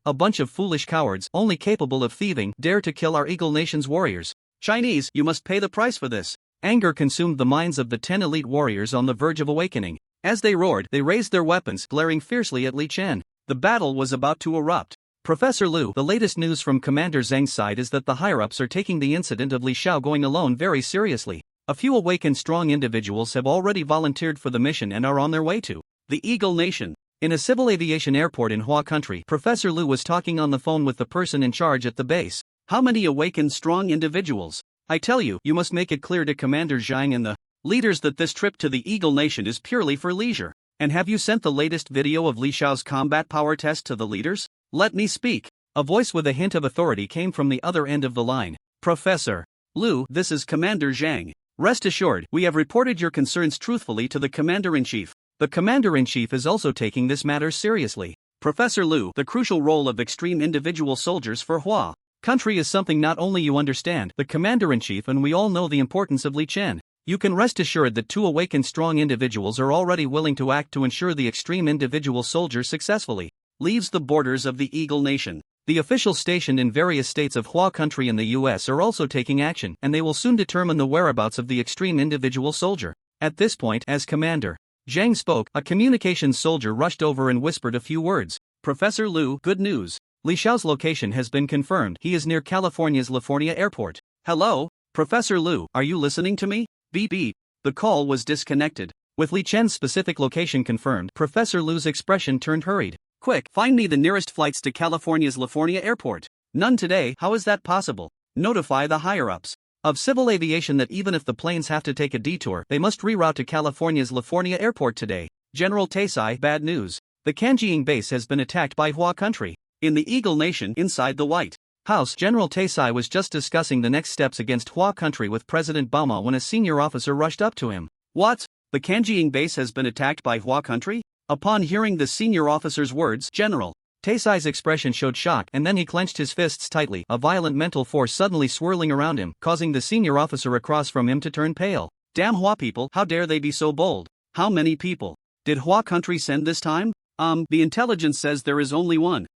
A bunch of foolish cowards, only capable of thieving, dare to kill our Eagle Nation's warriors. Chinese, you must pay the price for this. Anger consumed the minds of the 10 elite warriors on the verge of awakening. As they roared, they raised their weapons, glaring fiercely at Li Chen. The battle was about to erupt. Professor Lu, the latest news from Commander Zhang's side is that the higher-ups are taking the incident of Li Xiao going alone very seriously. A few awakened strong individuals have already volunteered for the mission and are on their way to the Eagle Nation. In a civil aviation airport in Hua country, Professor Lu was talking on the phone with the person in charge at the base. How many awakened strong individuals? I tell you, you must make it clear to Commander Zhang and the leaders that this trip to the Eagle Nation is purely for leisure. And have you sent the latest video of Li Xiao's combat power test to the leaders? Let me speak. A voice with a hint of authority came from the other end of the line. Professor Lu, this is Commander Zhang. Rest assured, we have reported your concerns truthfully to the Commander-in-Chief. The Commander-in-Chief is also taking this matter seriously. Professor Lu, the crucial role of extreme individual soldiers for Hua country is something not only you understand, the Commander-in-Chief and we all know the importance of Li Chen. You can rest assured that 2 awakened strong individuals are already willing to act to ensure the extreme individual soldier successfully leaves the borders of the Eagle Nation. The officials stationed in various states of Hua country in the US are also taking action, and they will soon determine the whereabouts of the extreme individual soldier. At this point, as Commander Zhang spoke, a communications soldier rushed over and whispered a few words. Professor Lu, good news. Li Xiao's location has been confirmed. He is near California's Lifornia Airport. Hello? Professor Lu, are you listening to me? Beep beep. The call was disconnected. With Li Chen's specific location confirmed, Professor Lu's expression turned hurried. Quick, find me the nearest flights to California's Lifornia Airport. None today, how is that possible? Notify the higher-ups of civil aviation that even if the planes have to take a detour, they must reroute to California's Lifornia Airport today. General Taisai, bad news. The Kanjiing base has been attacked by Hua country. In the Eagle Nation, inside the White House, General Taisai was just discussing the next steps against Hua country with President Bauma when a senior officer rushed up to him. What? The Kanjiing base has been attacked by Hua country? Upon hearing the senior officer's words, General Taisai's expression showed shock and then he clenched his fists tightly, a violent mental force suddenly swirling around him, causing the senior officer across from him to turn pale. Damn Hua people, how dare they be so bold? How many people did Hua country send this time? The intelligence says there is only one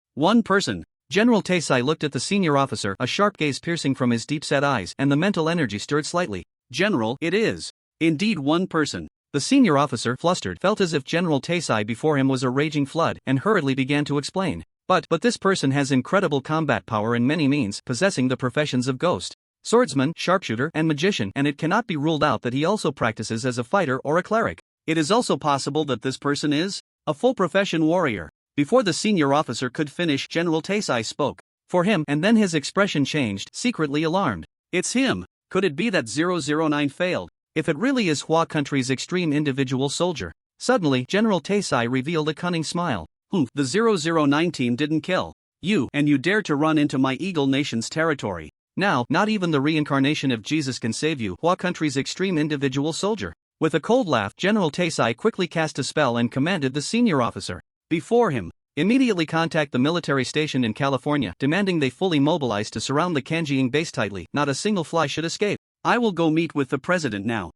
person. General Taisai looked at the senior officer, a sharp gaze piercing from his deep-set eyes, and the mental energy stirred slightly. General, it is indeed one person. The senior officer, flustered, felt as if General Taisai before him was a raging flood, and hurriedly began to explain. But this person has incredible combat power in many means, possessing the professions of ghost, swordsman, sharpshooter, and magician, and it cannot be ruled out that he also practices as a fighter or a cleric. It is also possible that this person is a full profession warrior. Before the senior officer could finish, General Taisai spoke for him, and then his expression changed, secretly alarmed. It's him. Could it be that 009 failed? If it really is Hua country's extreme individual soldier. Suddenly, General Taisai revealed a cunning smile. The 009 team didn't kill you, and you dare to run into my Eagle Nation's territory. Now, not even the reincarnation of Jesus can save you, Hua country's extreme individual soldier. With a cold laugh, General Taisai quickly cast a spell and commanded the senior officer before him, immediately contact the military station in California, demanding they fully mobilize to surround the Kanjiing base tightly. Not a single fly should escape. I will go meet with the president now.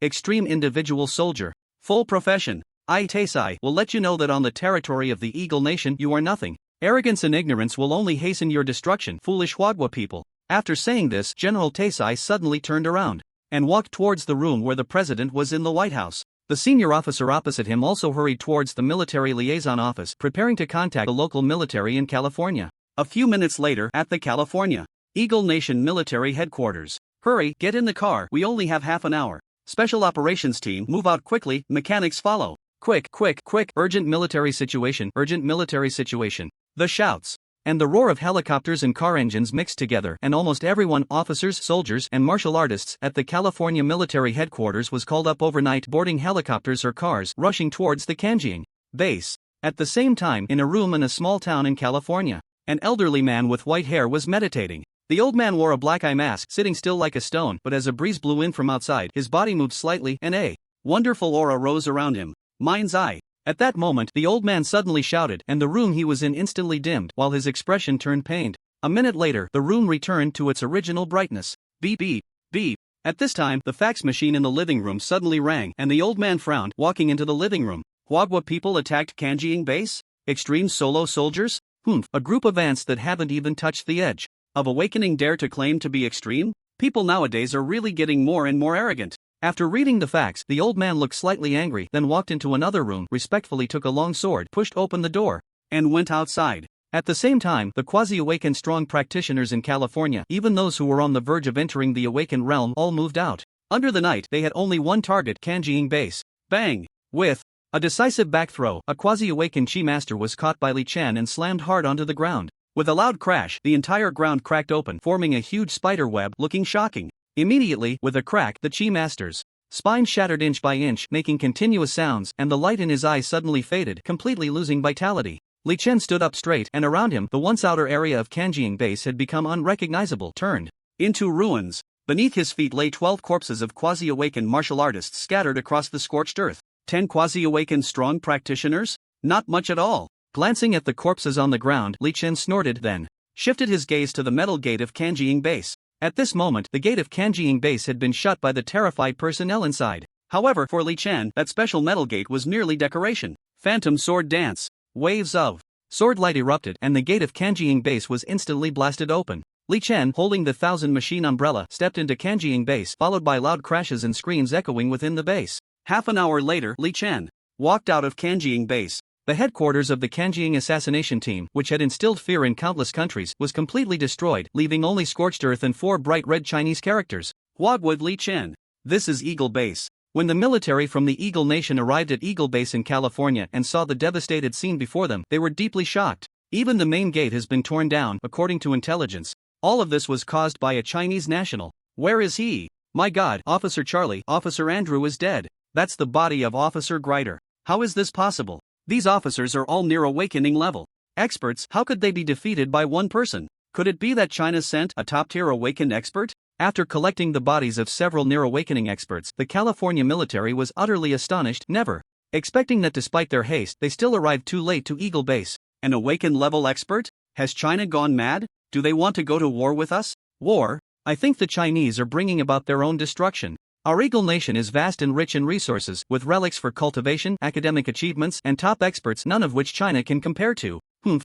Extreme individual soldier. Full profession. I, Taisai, will let you know that on the territory of the Eagle Nation you are nothing. Arrogance and ignorance will only hasten your destruction, foolish Huagua people. After saying this, General Taisai suddenly turned around and walked towards the room where the president was in the White House. The senior officer opposite him also hurried towards the military liaison office, preparing to contact the local military in California. A few minutes later, at the California Eagle Nation military headquarters. Hurry, get in the car, we only have half an hour. Special operations team, move out quickly, mechanics follow. Quick, quick, quick, urgent military situation, urgent military situation. The shouts and the roar of helicopters and car engines mixed together, and almost everyone, officers, soldiers, and martial artists, at the California military headquarters was called up overnight, boarding helicopters or cars, rushing towards the Kanjiing base. At the same time, in a room in a small town in California, an elderly man with white hair was meditating. The old man wore a black eye mask, sitting still like a stone, but as a breeze blew in from outside, his body moved slightly, and a wonderful aura rose around him. Mind's eye. At that moment, the old man suddenly shouted, and the room he was in instantly dimmed, while his expression turned pained. A minute later, the room returned to its original brightness. Beep beep, beep. At this time, the fax machine in the living room suddenly rang, and the old man frowned, walking into the living room. Huagua people attacked Kanjiing base? Extreme solo soldiers? A group of ants that haven't even touched the edge of awakening dare to claim to be extreme? People nowadays are really getting more and more arrogant. After reading the facts, the old man looked slightly angry, then walked into another room, respectfully took a long sword, pushed open the door, and went outside. At the same time, the quasi-awakened strong practitioners in California, even those who were on the verge of entering the awakened realm, all moved out. Under the night, they had only one target, Kanjiing base. Bang! With a decisive back throw, a quasi-awakened Chi master was caught by Li Chen and slammed hard onto the ground. With a loud crash, the entire ground cracked open, forming a huge spider web, looking shocking. Immediately, with a crack, the Chi master's spine shattered inch by inch, making continuous sounds, and the light in his eyes suddenly faded, completely losing vitality. Li Chen stood up straight, and around him, the once outer area of Kanjiing base had become unrecognizable, turned into ruins. Beneath his feet lay 12 corpses of quasi-awakened martial artists scattered across the scorched earth. 10 quasi-awakened strong practitioners? Not much at all. Glancing at the corpses on the ground, Li Chen snorted, then shifted his gaze to the metal gate of Kanjiing base. At this moment, the gate of Kanjiing base had been shut by the terrified personnel inside. However, for Li Chen, that special metal gate was merely decoration. Phantom sword dance. Waves of sword light erupted, and the gate of Kanjiing base was instantly blasted open. Li Chen, holding the thousand machine umbrella, stepped into Kanjiing base, followed by loud crashes and screams echoing within the base. Half an hour later, Li Chen walked out of Kanjiing base. The headquarters of the Kanjiing assassination team, which had instilled fear in countless countries, was completely destroyed, leaving only scorched earth and 4 bright red Chinese characters. Huagwood Li Chen. This is Eagle Base. When the military from the Eagle Nation arrived at Eagle Base in California and saw the devastated scene before them, they were deeply shocked. Even the main gate has been torn down, according to intelligence. All of this was caused by a Chinese national. Where is he? My God, Officer Charlie, Officer Andrew is dead. That's the body of Officer Grider. How is this possible? These officers are all near awakening level. Experts, how could they be defeated by one person? Could it be that China sent a top-tier awakened expert? After collecting the bodies of several near-awakening experts, the California military was utterly astonished, never expecting that despite their haste, they still arrived too late to Eagle Base. An awakened level expert? Has China gone mad? Do they want to go to war with us? War? I think the Chinese are bringing about their own destruction. Our Eagle Nation is vast and rich in resources, with relics for cultivation, academic achievements, and top experts, none of which China can compare to.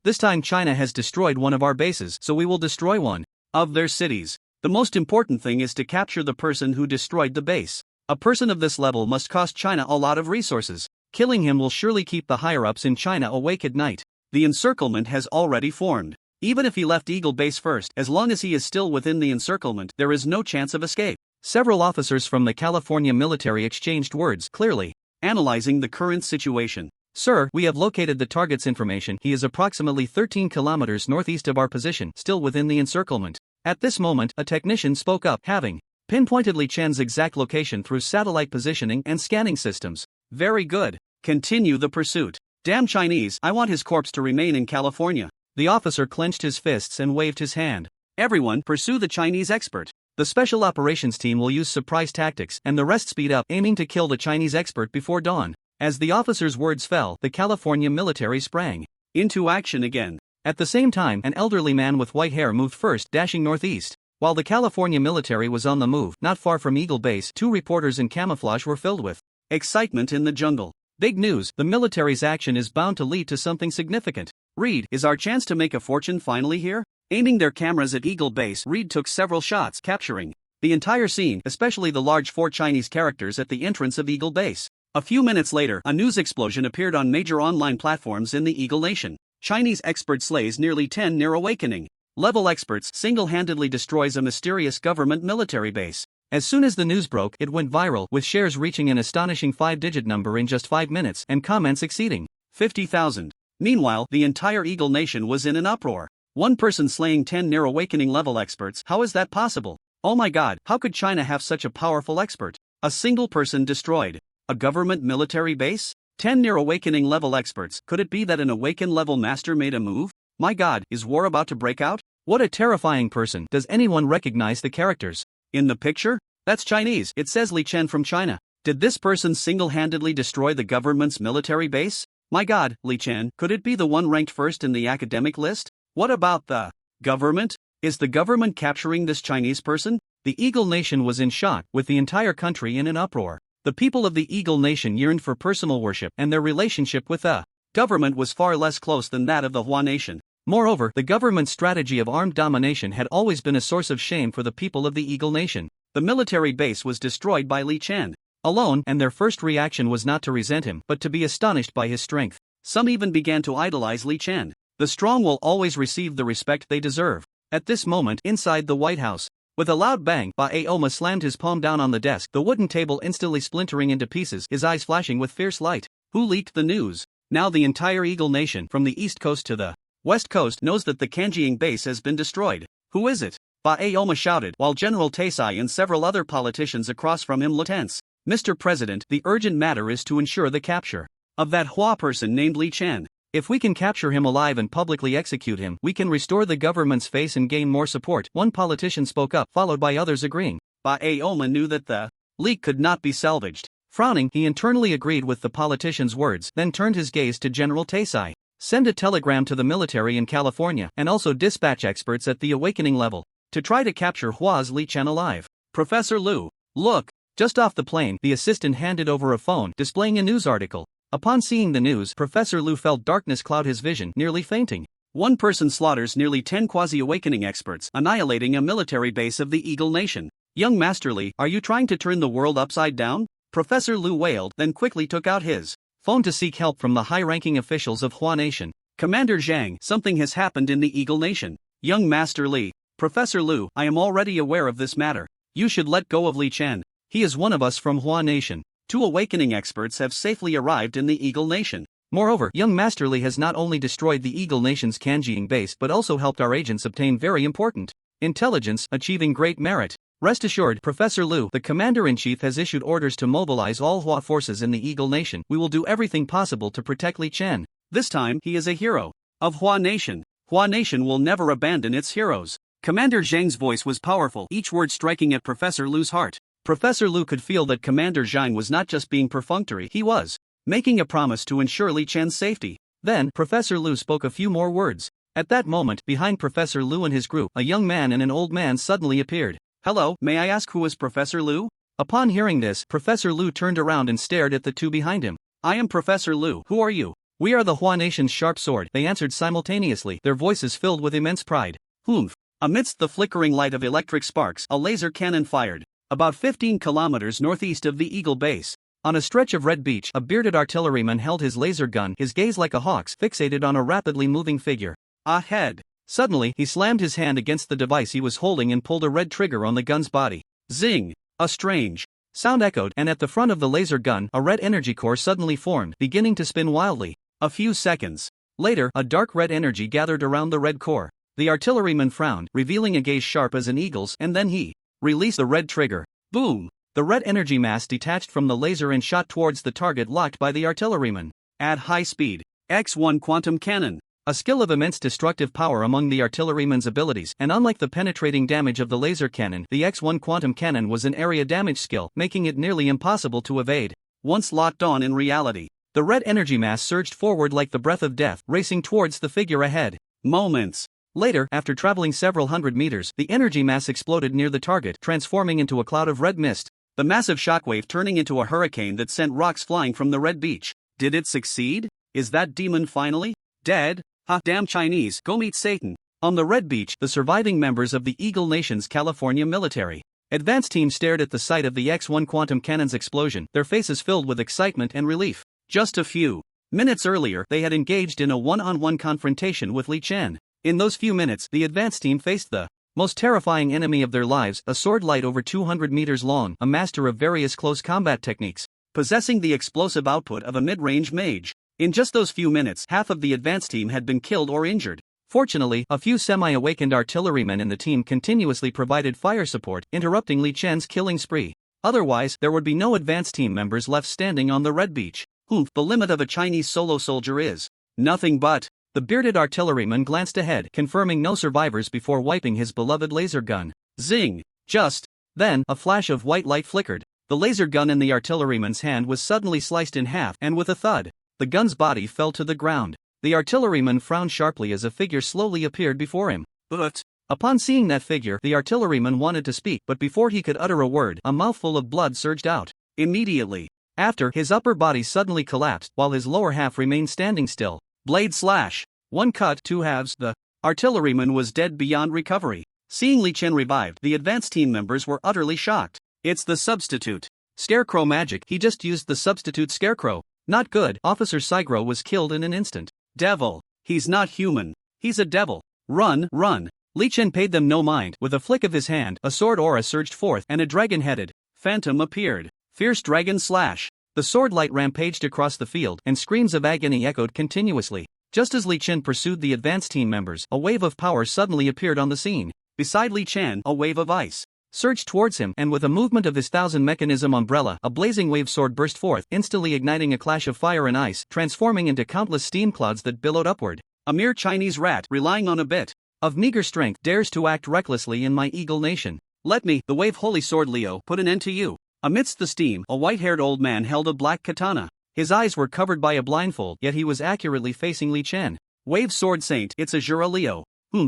This time China has destroyed one of our bases, so we will destroy one of their cities. The most important thing is to capture the person who destroyed the base. A person of this level must cost China a lot of resources. Killing him will surely keep the higher-ups in China awake at night. The encirclement has already formed. Even if he left Eagle Base first, as long as he is still within the encirclement, there is no chance of escape. Several officers from the California military exchanged words, clearly analyzing the current situation. Sir, we have located the target's information. He is approximately 13 kilometers northeast of our position, still within the encirclement. At this moment, a technician spoke up, having pinpointed Li Chen's exact location through satellite positioning and scanning systems. Very good. Continue the pursuit. Damn Chinese, I want his corpse to remain in California. The officer clenched his fists and waved his hand. Everyone, pursue the Chinese expert. The special operations team will use surprise tactics, and the rest speed up, aiming to kill the Chinese expert before dawn. As the officer's words fell, the California military sprang into action again. At the same time, an elderly man with white hair moved first, dashing northeast. While the California military was on the move, not far from Eagle Base, two reporters in camouflage were filled with excitement in the jungle. Big news, the military's action is bound to lead to something significant. Reed, is our chance to make a fortune finally here? Aiming their cameras at Eagle Base, Reed took several shots, capturing the entire scene, especially the large 4 Chinese characters at the entrance of Eagle Base. A few minutes later, a news explosion appeared on major online platforms in the Eagle Nation. Chinese expert slays nearly 10 near awakening level experts, single-handedly destroys a mysterious government military base. As soon as the news broke, it went viral, with shares reaching an astonishing 5-digit number in just 5 minutes, and comments exceeding 50,000. Meanwhile, the entire Eagle Nation was in an uproar. One person slaying 10 near awakening level experts, how is that possible? Oh my god, how could China have such a powerful expert? A single person destroyed a government military base? 10 near awakening level experts, could it be that an awakened level master made a move? My god, is war about to break out? What a terrifying person. Does anyone recognize the characters in the picture? That's Chinese, it says Li Chen from China. Did this person single-handedly destroy the government's military base? My god, Li Chen, could it be the one ranked first in the academic list? What about the government? Is the government capturing this Chinese person? The Eagle Nation was in shock, with the entire country in an uproar. The people of the Eagle Nation yearned for personal worship, and their relationship with the government was far less close than that of the Hua Nation. Moreover, the government's strategy of armed domination had always been a source of shame for the people of the Eagle Nation. The military base was destroyed by Li Chen alone, and their first reaction was not to resent him, but to be astonished by his strength. Some even began to idolize Li Chen. The strong will always receive the respect they deserve. At this moment, inside the White House, with a loud bang, Ba-Aoma slammed his palm down on the desk, the wooden table instantly splintering into pieces, his eyes flashing with fierce light. Who leaked the news? Now the entire Eagle Nation, from the East Coast to the West Coast, knows that the Kanjiing base has been destroyed. Who is it? Ba-Aoma shouted, while General Taisai and several other politicians across from him looked tense. Mr. President, the urgent matter is to ensure the capture of that Hua person named Li Chen. If we can capture him alive and publicly execute him, we can restore the government's face and gain more support. One politician spoke up, followed by others agreeing. Ba-Aoma knew that the leak could not be salvaged. Frowning, he internally agreed with the politician's words, then turned his gaze to General Taisai. Send a telegram to the military in California, and also dispatch experts at the awakening level to try to capture Hua's Li Chen alive. Professor Lu, look. Just off the plane, the assistant handed over a phone, displaying a news article. Upon seeing the news, Professor Lu felt darkness cloud his vision, nearly fainting. One person slaughters nearly 10 quasi-awakening experts, annihilating a military base of the Eagle Nation. Young Master Li, are you trying to turn the world upside down? Professor Lu wailed, then quickly took out his phone to seek help from the high-ranking officials of Hua Nation. Commander Zhang, something has happened in the Eagle Nation. Young Master Li, Professor Lu, I am already aware of this matter. You should let go of Li Chen. He is one of us from Hua Nation. 2 awakening experts have safely arrived in the Eagle Nation. Moreover, young Master Li has not only destroyed the Eagle Nation's Kanjiing base but also helped our agents obtain very important intelligence, achieving great merit. Rest assured, Professor Lu, the Commander-in-Chief, has issued orders to mobilize all Hua forces in the Eagle Nation. We will do everything possible to protect Li Chen. This time, he is a hero of Hua Nation. Hua Nation will never abandon its heroes. Commander Zhang's voice was powerful, each word striking at Professor Lu's heart. Professor Lu could feel that Commander Zhang was not just being perfunctory, he was making a promise to ensure Li Chen's safety. Then, Professor Lu spoke a few more words. At that moment, behind Professor Lu and his group, a young man and an old man suddenly appeared. Hello, may I ask who is Professor Lu? Upon hearing this, Professor Lu turned around and stared at the two behind him. I am Professor Lu, who are you? We are the Hua Nation's sharp sword, they answered simultaneously, their voices filled with immense pride. Humph. Amidst the flickering light of electric sparks, a laser cannon fired. About 15 kilometers northeast of the Eagle Base. On a stretch of red beach, a bearded artilleryman held his laser gun, his gaze like a hawk's, fixated on a rapidly moving figure. Ahead. Suddenly, he slammed his hand against the device he was holding and pulled a red trigger on the gun's body. Zing! A strange sound echoed, and at the front of the laser gun, a red energy core suddenly formed, beginning to spin wildly. A few seconds later, a dark red energy gathered around the red core. The artilleryman frowned, revealing a gaze sharp as an eagle's, and then he released the red trigger. Boom! The red energy mass detached from the laser and shot towards the target locked by the artilleryman. At high speed. X1 Quantum Cannon. A skill of immense destructive power among the artilleryman's abilities, and unlike the penetrating damage of the laser cannon, the X1 Quantum Cannon was an area damage skill, making it nearly impossible to evade. Once locked on in reality, the red energy mass surged forward like the breath of death, racing towards the figure ahead. Moments later, after traveling several hundred meters, the energy mass exploded near the target, transforming into a cloud of red mist. The massive shockwave turning into a hurricane that sent rocks flying from the red beach. Did it succeed? Is that demon finally dead? Ha, damn Chinese, go meet Satan. On the red beach, the surviving members of the Eagle Nation's California military advance team stared at the sight of the X1 Quantum Cannon's explosion, their faces filled with excitement and relief. Just a few minutes earlier, they had engaged in a one-on-one confrontation with Li Chen. In those few minutes, the advance team faced the most terrifying enemy of their lives, a sword light over 200 meters long, a master of various close combat techniques, possessing the explosive output of a mid-range mage. In just those few minutes, half of the advance team had been killed or injured. Fortunately, a few semi-awakened artillerymen in the team continuously provided fire support, interrupting Li Chen's killing spree. Otherwise, there would be no advance team members left standing on the red beach. The limit of a Chinese solo soldier is nothing but. The bearded artilleryman glanced ahead, confirming no survivors before wiping his beloved laser gun. Zing! Just then, a flash of white light flickered. The laser gun in the artilleryman's hand was suddenly sliced in half, and with a thud, the gun's body fell to the ground. The artilleryman frowned sharply as a figure slowly appeared before him. But upon seeing that figure, the artilleryman wanted to speak, but before he could utter a word, a mouthful of blood surged out. Immediately after, his upper body suddenly collapsed, while his lower half remained standing still. Blade slash. One cut, two halves. The artilleryman was dead beyond recovery. Seeing Li Chen revived, the advance team members were utterly shocked. It's the substitute scarecrow magic. He just used the substitute scarecrow. Not good. Officer Sigro was killed in an instant. Devil. He's not human. He's a devil. Run, run. Li Chen paid them no mind. With a flick of his hand, a sword aura surged forth, and a dragon-headed phantom appeared. Fierce dragon slash. The sword light rampaged across the field, and screams of agony echoed continuously. Just as Li Chen pursued the advance team members, a wave of power suddenly appeared on the scene. Beside Li Chen, a wave of ice surged towards him, and with a movement of his thousand-mechanism umbrella, a blazing wave sword burst forth, instantly igniting a clash of fire and ice, transforming into countless steam clouds that billowed upward. A mere Chinese rat, relying on a bit of meager strength, dares to act recklessly in my Eagle Nation. Let me, the wave holy sword Leo, put an end to you. Amidst the steam, a white-haired old man held a black katana. His eyes were covered by a blindfold, yet he was accurately facing Li Chen. Wave sword saint, it's Azura Leo.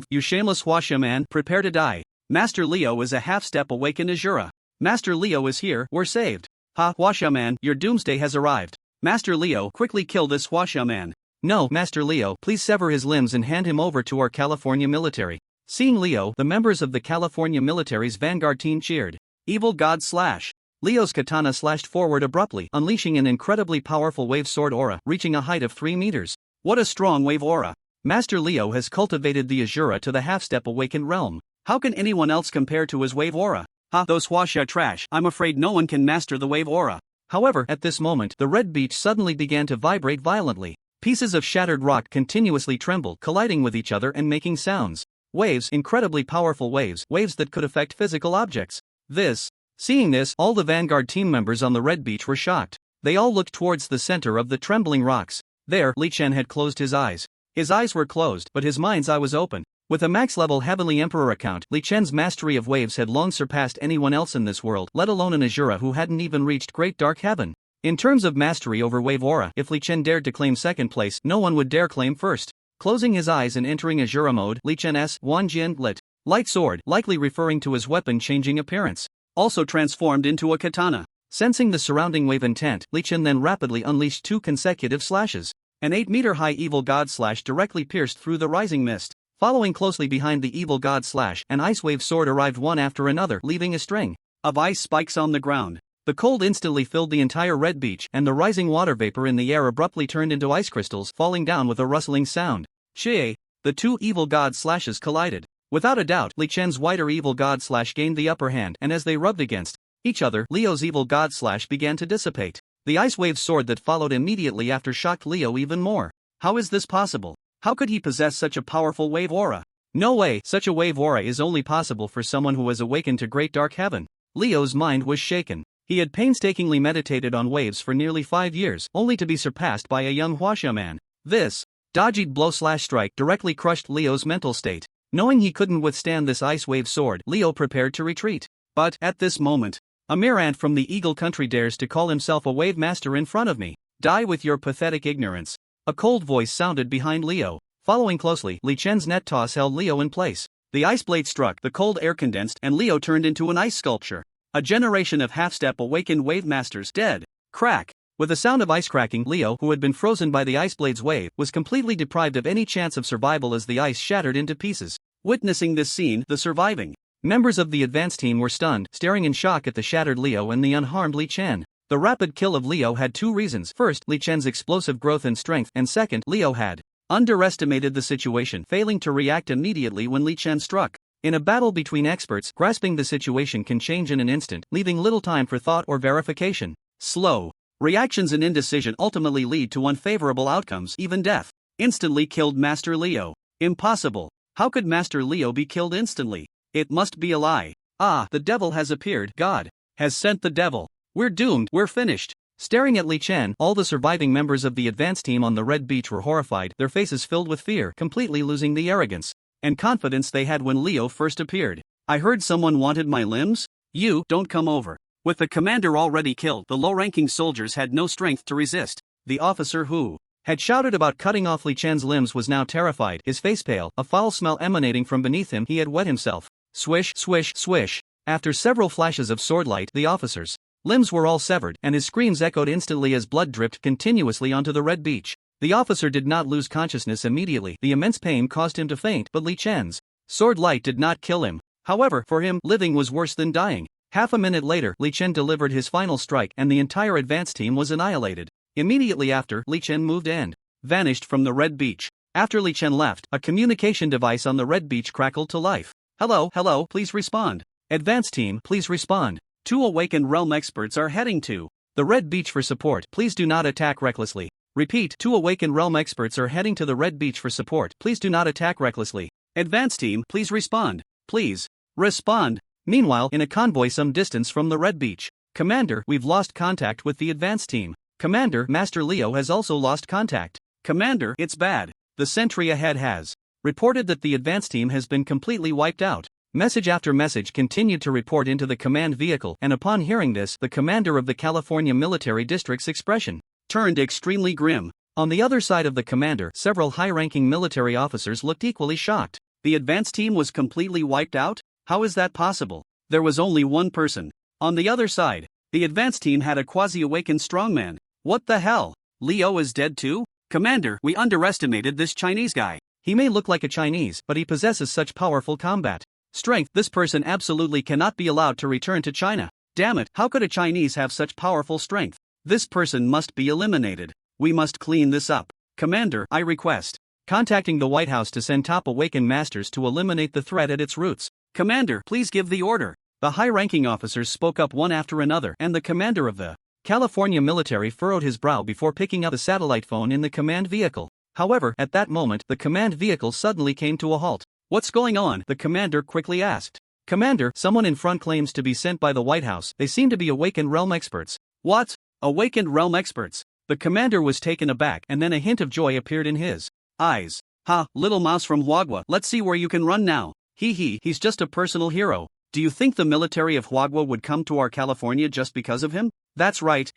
You shameless Huaxia man, prepare to die. Master Leo is a half-step awake in Azura. Master Leo is here, we're saved. Ha, Huaxia man, your doomsday has arrived. Master Leo, quickly kill this Huaxia man. No, Master Leo, please sever his limbs and hand him over to our California military. Seeing Leo, the members of the California military's vanguard team cheered. Evil god slash. Leo's katana slashed forward abruptly, unleashing an incredibly powerful wave sword aura, reaching a height of 3 meters. What a strong wave aura. Master Leo has cultivated the Azura to the half-step awakened realm. How can anyone else compare to his wave aura? Ha, those Huaxia trash, I'm afraid no one can master the wave aura. However, at this moment, the red beach suddenly began to vibrate violently. Pieces of shattered rock continuously trembled, colliding with each other and making sounds. Waves, incredibly powerful waves that could affect physical objects. Seeing this, all the vanguard team members on the red beach were shocked. They all looked towards the center of the trembling rocks. There, Li Chen had closed his eyes. His eyes were closed, but his mind's eye was open. With a max-level Heavenly Emperor account, Li Chen's mastery of waves had long surpassed anyone else in this world, let alone an Azura who hadn't even reached Great Dark Heaven. In terms of mastery over wave aura, if Li Chen dared to claim second place, no one would dare claim first. Closing his eyes and entering Azura mode, Li Chen's Wanjian lit light sword, likely referring to his weapon-changing appearance, also transformed into a katana. Sensing the surrounding wave intent, Li Chen then rapidly unleashed 2 consecutive slashes. An 8-meter-high evil god slash directly pierced through the rising mist. Following closely behind the evil god slash, an ice wave sword arrived one after another, leaving a string of ice spikes on the ground. The cold instantly filled the entire red beach, and the rising water vapor in the air abruptly turned into ice crystals, falling down with a rustling sound. Shie! The 2 evil god slashes collided. Without a doubt, Li Chen's wider evil god slash gained the upper hand, and as they rubbed against each other, Leo's evil god slash began to dissipate. The ice wave sword that followed immediately after shocked Leo even more. How is this possible? How could he possess such a powerful wave aura? No way, such a wave aura is only possible for someone who has awakened to great dark heaven. Leo's mind was shaken. He had painstakingly meditated on waves for nearly 5 years, only to be surpassed by a young Huaxia man. This dodged blow/strike directly crushed Leo's mental state. Knowing he couldn't withstand this ice wave sword, Leo prepared to retreat. But, at this moment, a mere ant from the Eagle Country dares to call himself a wave master in front of me. Die with your pathetic ignorance. A cold voice sounded behind Leo. Following closely, Li Chen's net toss held Leo in place. The ice blade struck, the cold air condensed, and Leo turned into an ice sculpture. A generation of half-step awakened wave masters dead. Crack! With a sound of ice cracking, Leo, who had been frozen by the ice blade's wave, was completely deprived of any chance of survival as the ice shattered into pieces. Witnessing this scene, the surviving members of the advance team were stunned, staring in shock at the shattered Leo and the unharmed Li Chen. The rapid kill of Leo had 2 reasons. First, Li Chen's explosive growth and strength, and second, Leo had underestimated the situation, failing to react immediately when Li Chen struck. In a battle between experts, grasping the situation can change in an instant, leaving little time for thought or verification. Slow reactions and indecision ultimately lead to unfavorable outcomes, even death. Instantly killed Master Leo. Impossible. How could Master Leo be killed instantly? It must be a lie. Ah, the devil has appeared. God has sent the devil. We're doomed. We're finished. Staring at Li Chen, all the surviving members of the advance team on the Red Beach were horrified, their faces filled with fear, completely losing the arrogance and confidence they had when Leo first appeared. I heard someone wanted my limbs? You don't come over. With the commander already killed, the low-ranking soldiers had no strength to resist. The officer who had shouted about cutting off Li Chen's limbs was now terrified, his face pale, a foul smell emanating from beneath him. He had wet himself. Swish, swish, swish. After several flashes of swordlight, the officer's limbs were all severed, and his screams echoed instantly as blood dripped continuously onto the red beach. The officer did not lose consciousness immediately. The immense pain caused him to faint, but Li Chen's sword light did not kill him. However, for him, living was worse than dying. Half a minute later, Li Chen delivered his final strike, and the entire advance team was annihilated. Immediately after, Li Chen moved and vanished from the red beach. After Li Chen left, a communication device on the red beach crackled to life. Hello, hello, please respond. Advance team, please respond. 2 awakened realm experts are heading to the red beach for support. Please do not attack recklessly. Repeat, 2 awakened realm experts are heading to the red beach for support. Please do not attack recklessly. Advance team, please respond. Please respond. Meanwhile, in a convoy some distance from the red beach. Commander, we've lost contact with the advance team. Commander, Master Leo has also lost contact. Commander, it's bad. The sentry ahead has reported that the advance team has been completely wiped out. Message after message continued to report into the command vehicle, and upon hearing this, the commander of the California Military District's expression turned extremely grim. On the other side of the commander, several high-ranking military officers looked equally shocked. The advance team was completely wiped out? How is that possible? There was only one person. On the other side, the advance team had a quasi-awakened strongman. What the hell? Leo is dead too? Commander, we underestimated this Chinese guy. He may look like a Chinese, but he possesses such powerful combat strength. This person absolutely cannot be allowed to return to China. Damn it, how could a Chinese have such powerful strength? This person must be eliminated. We must clean this up. Commander, I request contacting the White House to send top awakened masters to eliminate the threat at its roots. Commander, please give the order. The high-ranking officers spoke up one after another, and the commander of the California military furrowed his brow before picking up a satellite phone in the command vehicle. However, at that moment, the command vehicle suddenly came to a halt. What's going on? The commander quickly asked. Commander, someone in front claims to be sent by the White House. They seem to be awakened realm experts. What? Awakened realm experts? The commander was taken aback, and then a hint of joy appeared in his eyes. Ha, little mouse from Huagua, let's see where you can run now. He's just a personal hero. Do you think the military of Huagua would come to our California just because of him? That's right,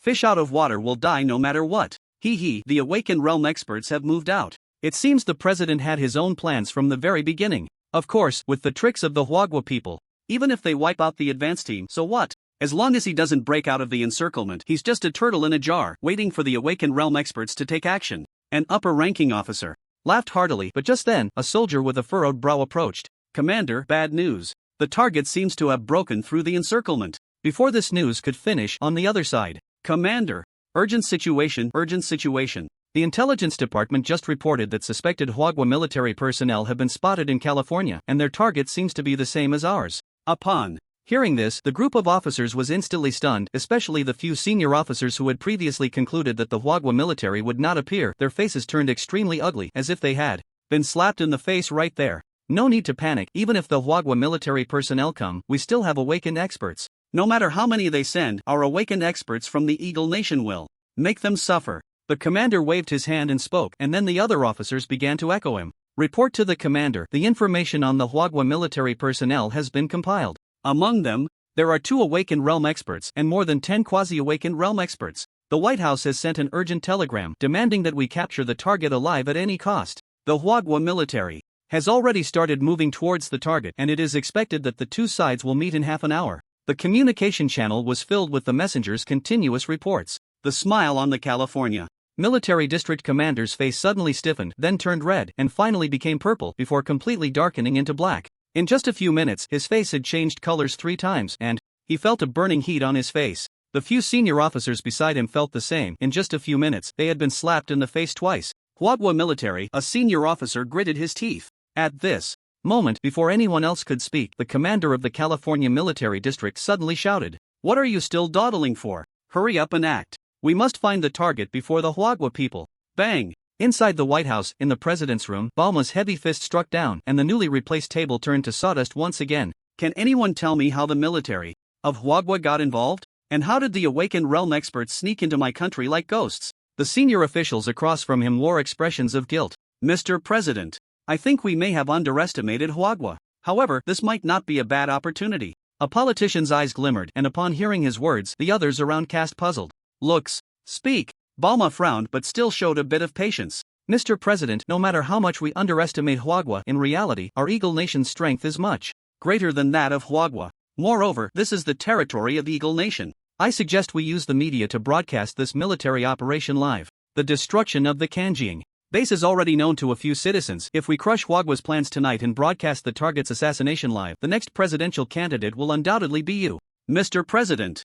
Fish out of water will die no matter what. Hee hee, the Awakened Realm experts have moved out. It seems the president had his own plans from the very beginning. Of course, with the tricks of the Hwagwa people. Even if they wipe out the advance team, so what? As long as he doesn't break out of the encirclement, he's just a turtle in a jar, waiting for the Awakened Realm experts to take action. An upper-ranking officer laughed heartily, but just then, a soldier with a furrowed brow approached. Commander, bad news. The target seems to have broken through the encirclement. Before this news could finish, on the other side. Commander. Urgent situation, urgent situation. The intelligence department just reported that suspected Hwagwa military personnel have been spotted in California, and their target seems to be the same as ours. Upon hearing this, the group of officers was instantly stunned, especially the few senior officers who had previously concluded that the Hwagwa military would not appear. Their faces turned extremely ugly, as if they had been slapped in the face right there. No need to panic, even if the Hwagwa military personnel come, we still have awakened experts. No matter how many they send, our awakened experts from the Eagle Nation will make them suffer. The commander waved his hand and spoke, and then the other officers began to echo him. Report to the commander, the information on the Hwagwa military personnel has been compiled. Among them, there are 2 Awakened Realm experts and more than 10 quasi-Awakened Realm experts. The White House has sent an urgent telegram demanding that we capture the target alive at any cost. The Hwagwa military has already started moving towards the target, and it is expected that the 2 sides will meet in half an hour. The communication channel was filled with the messenger's continuous reports. The smile on the California military district commander's face suddenly stiffened, then turned red, and finally became purple before completely darkening into black. In just a few minutes, his face had changed colors 3 times, and he felt a burning heat on his face. The few senior officers beside him felt the same. In just a few minutes, they had been slapped in the face twice. Hwagwa military, a senior officer gritted his teeth. At this moment, before anyone else could speak, the commander of the California military district suddenly shouted, "What are you still dawdling for? Hurry up and act. We must find the target before the Hwagwa people." Bang! Inside the White House, in the president's room, Balma's heavy fist struck down, and the newly replaced table turned to sawdust once again. Can anyone tell me how the military of Hwagwa got involved? And how did the Awakened Realm experts sneak into my country like ghosts? The senior officials across from him wore expressions of guilt. Mr. President, I think we may have underestimated Hwagwa. However, this might not be a bad opportunity. A politician's eyes glimmered, and upon hearing his words, the others around cast puzzled looks. Speak. Balma frowned but still showed a bit of patience. Mr. President, no matter how much we underestimate Hwagwa, in reality, our Eagle Nation's strength is much greater than that of Hwagwa. Moreover, this is the territory of Eagle Nation. I suggest we use the media to broadcast this military operation live. The destruction of the Kanjiing base is already known to a few citizens. If we crush Hwagwa's plans tonight and broadcast the target's assassination live, the next presidential candidate will undoubtedly be you. Mr. President,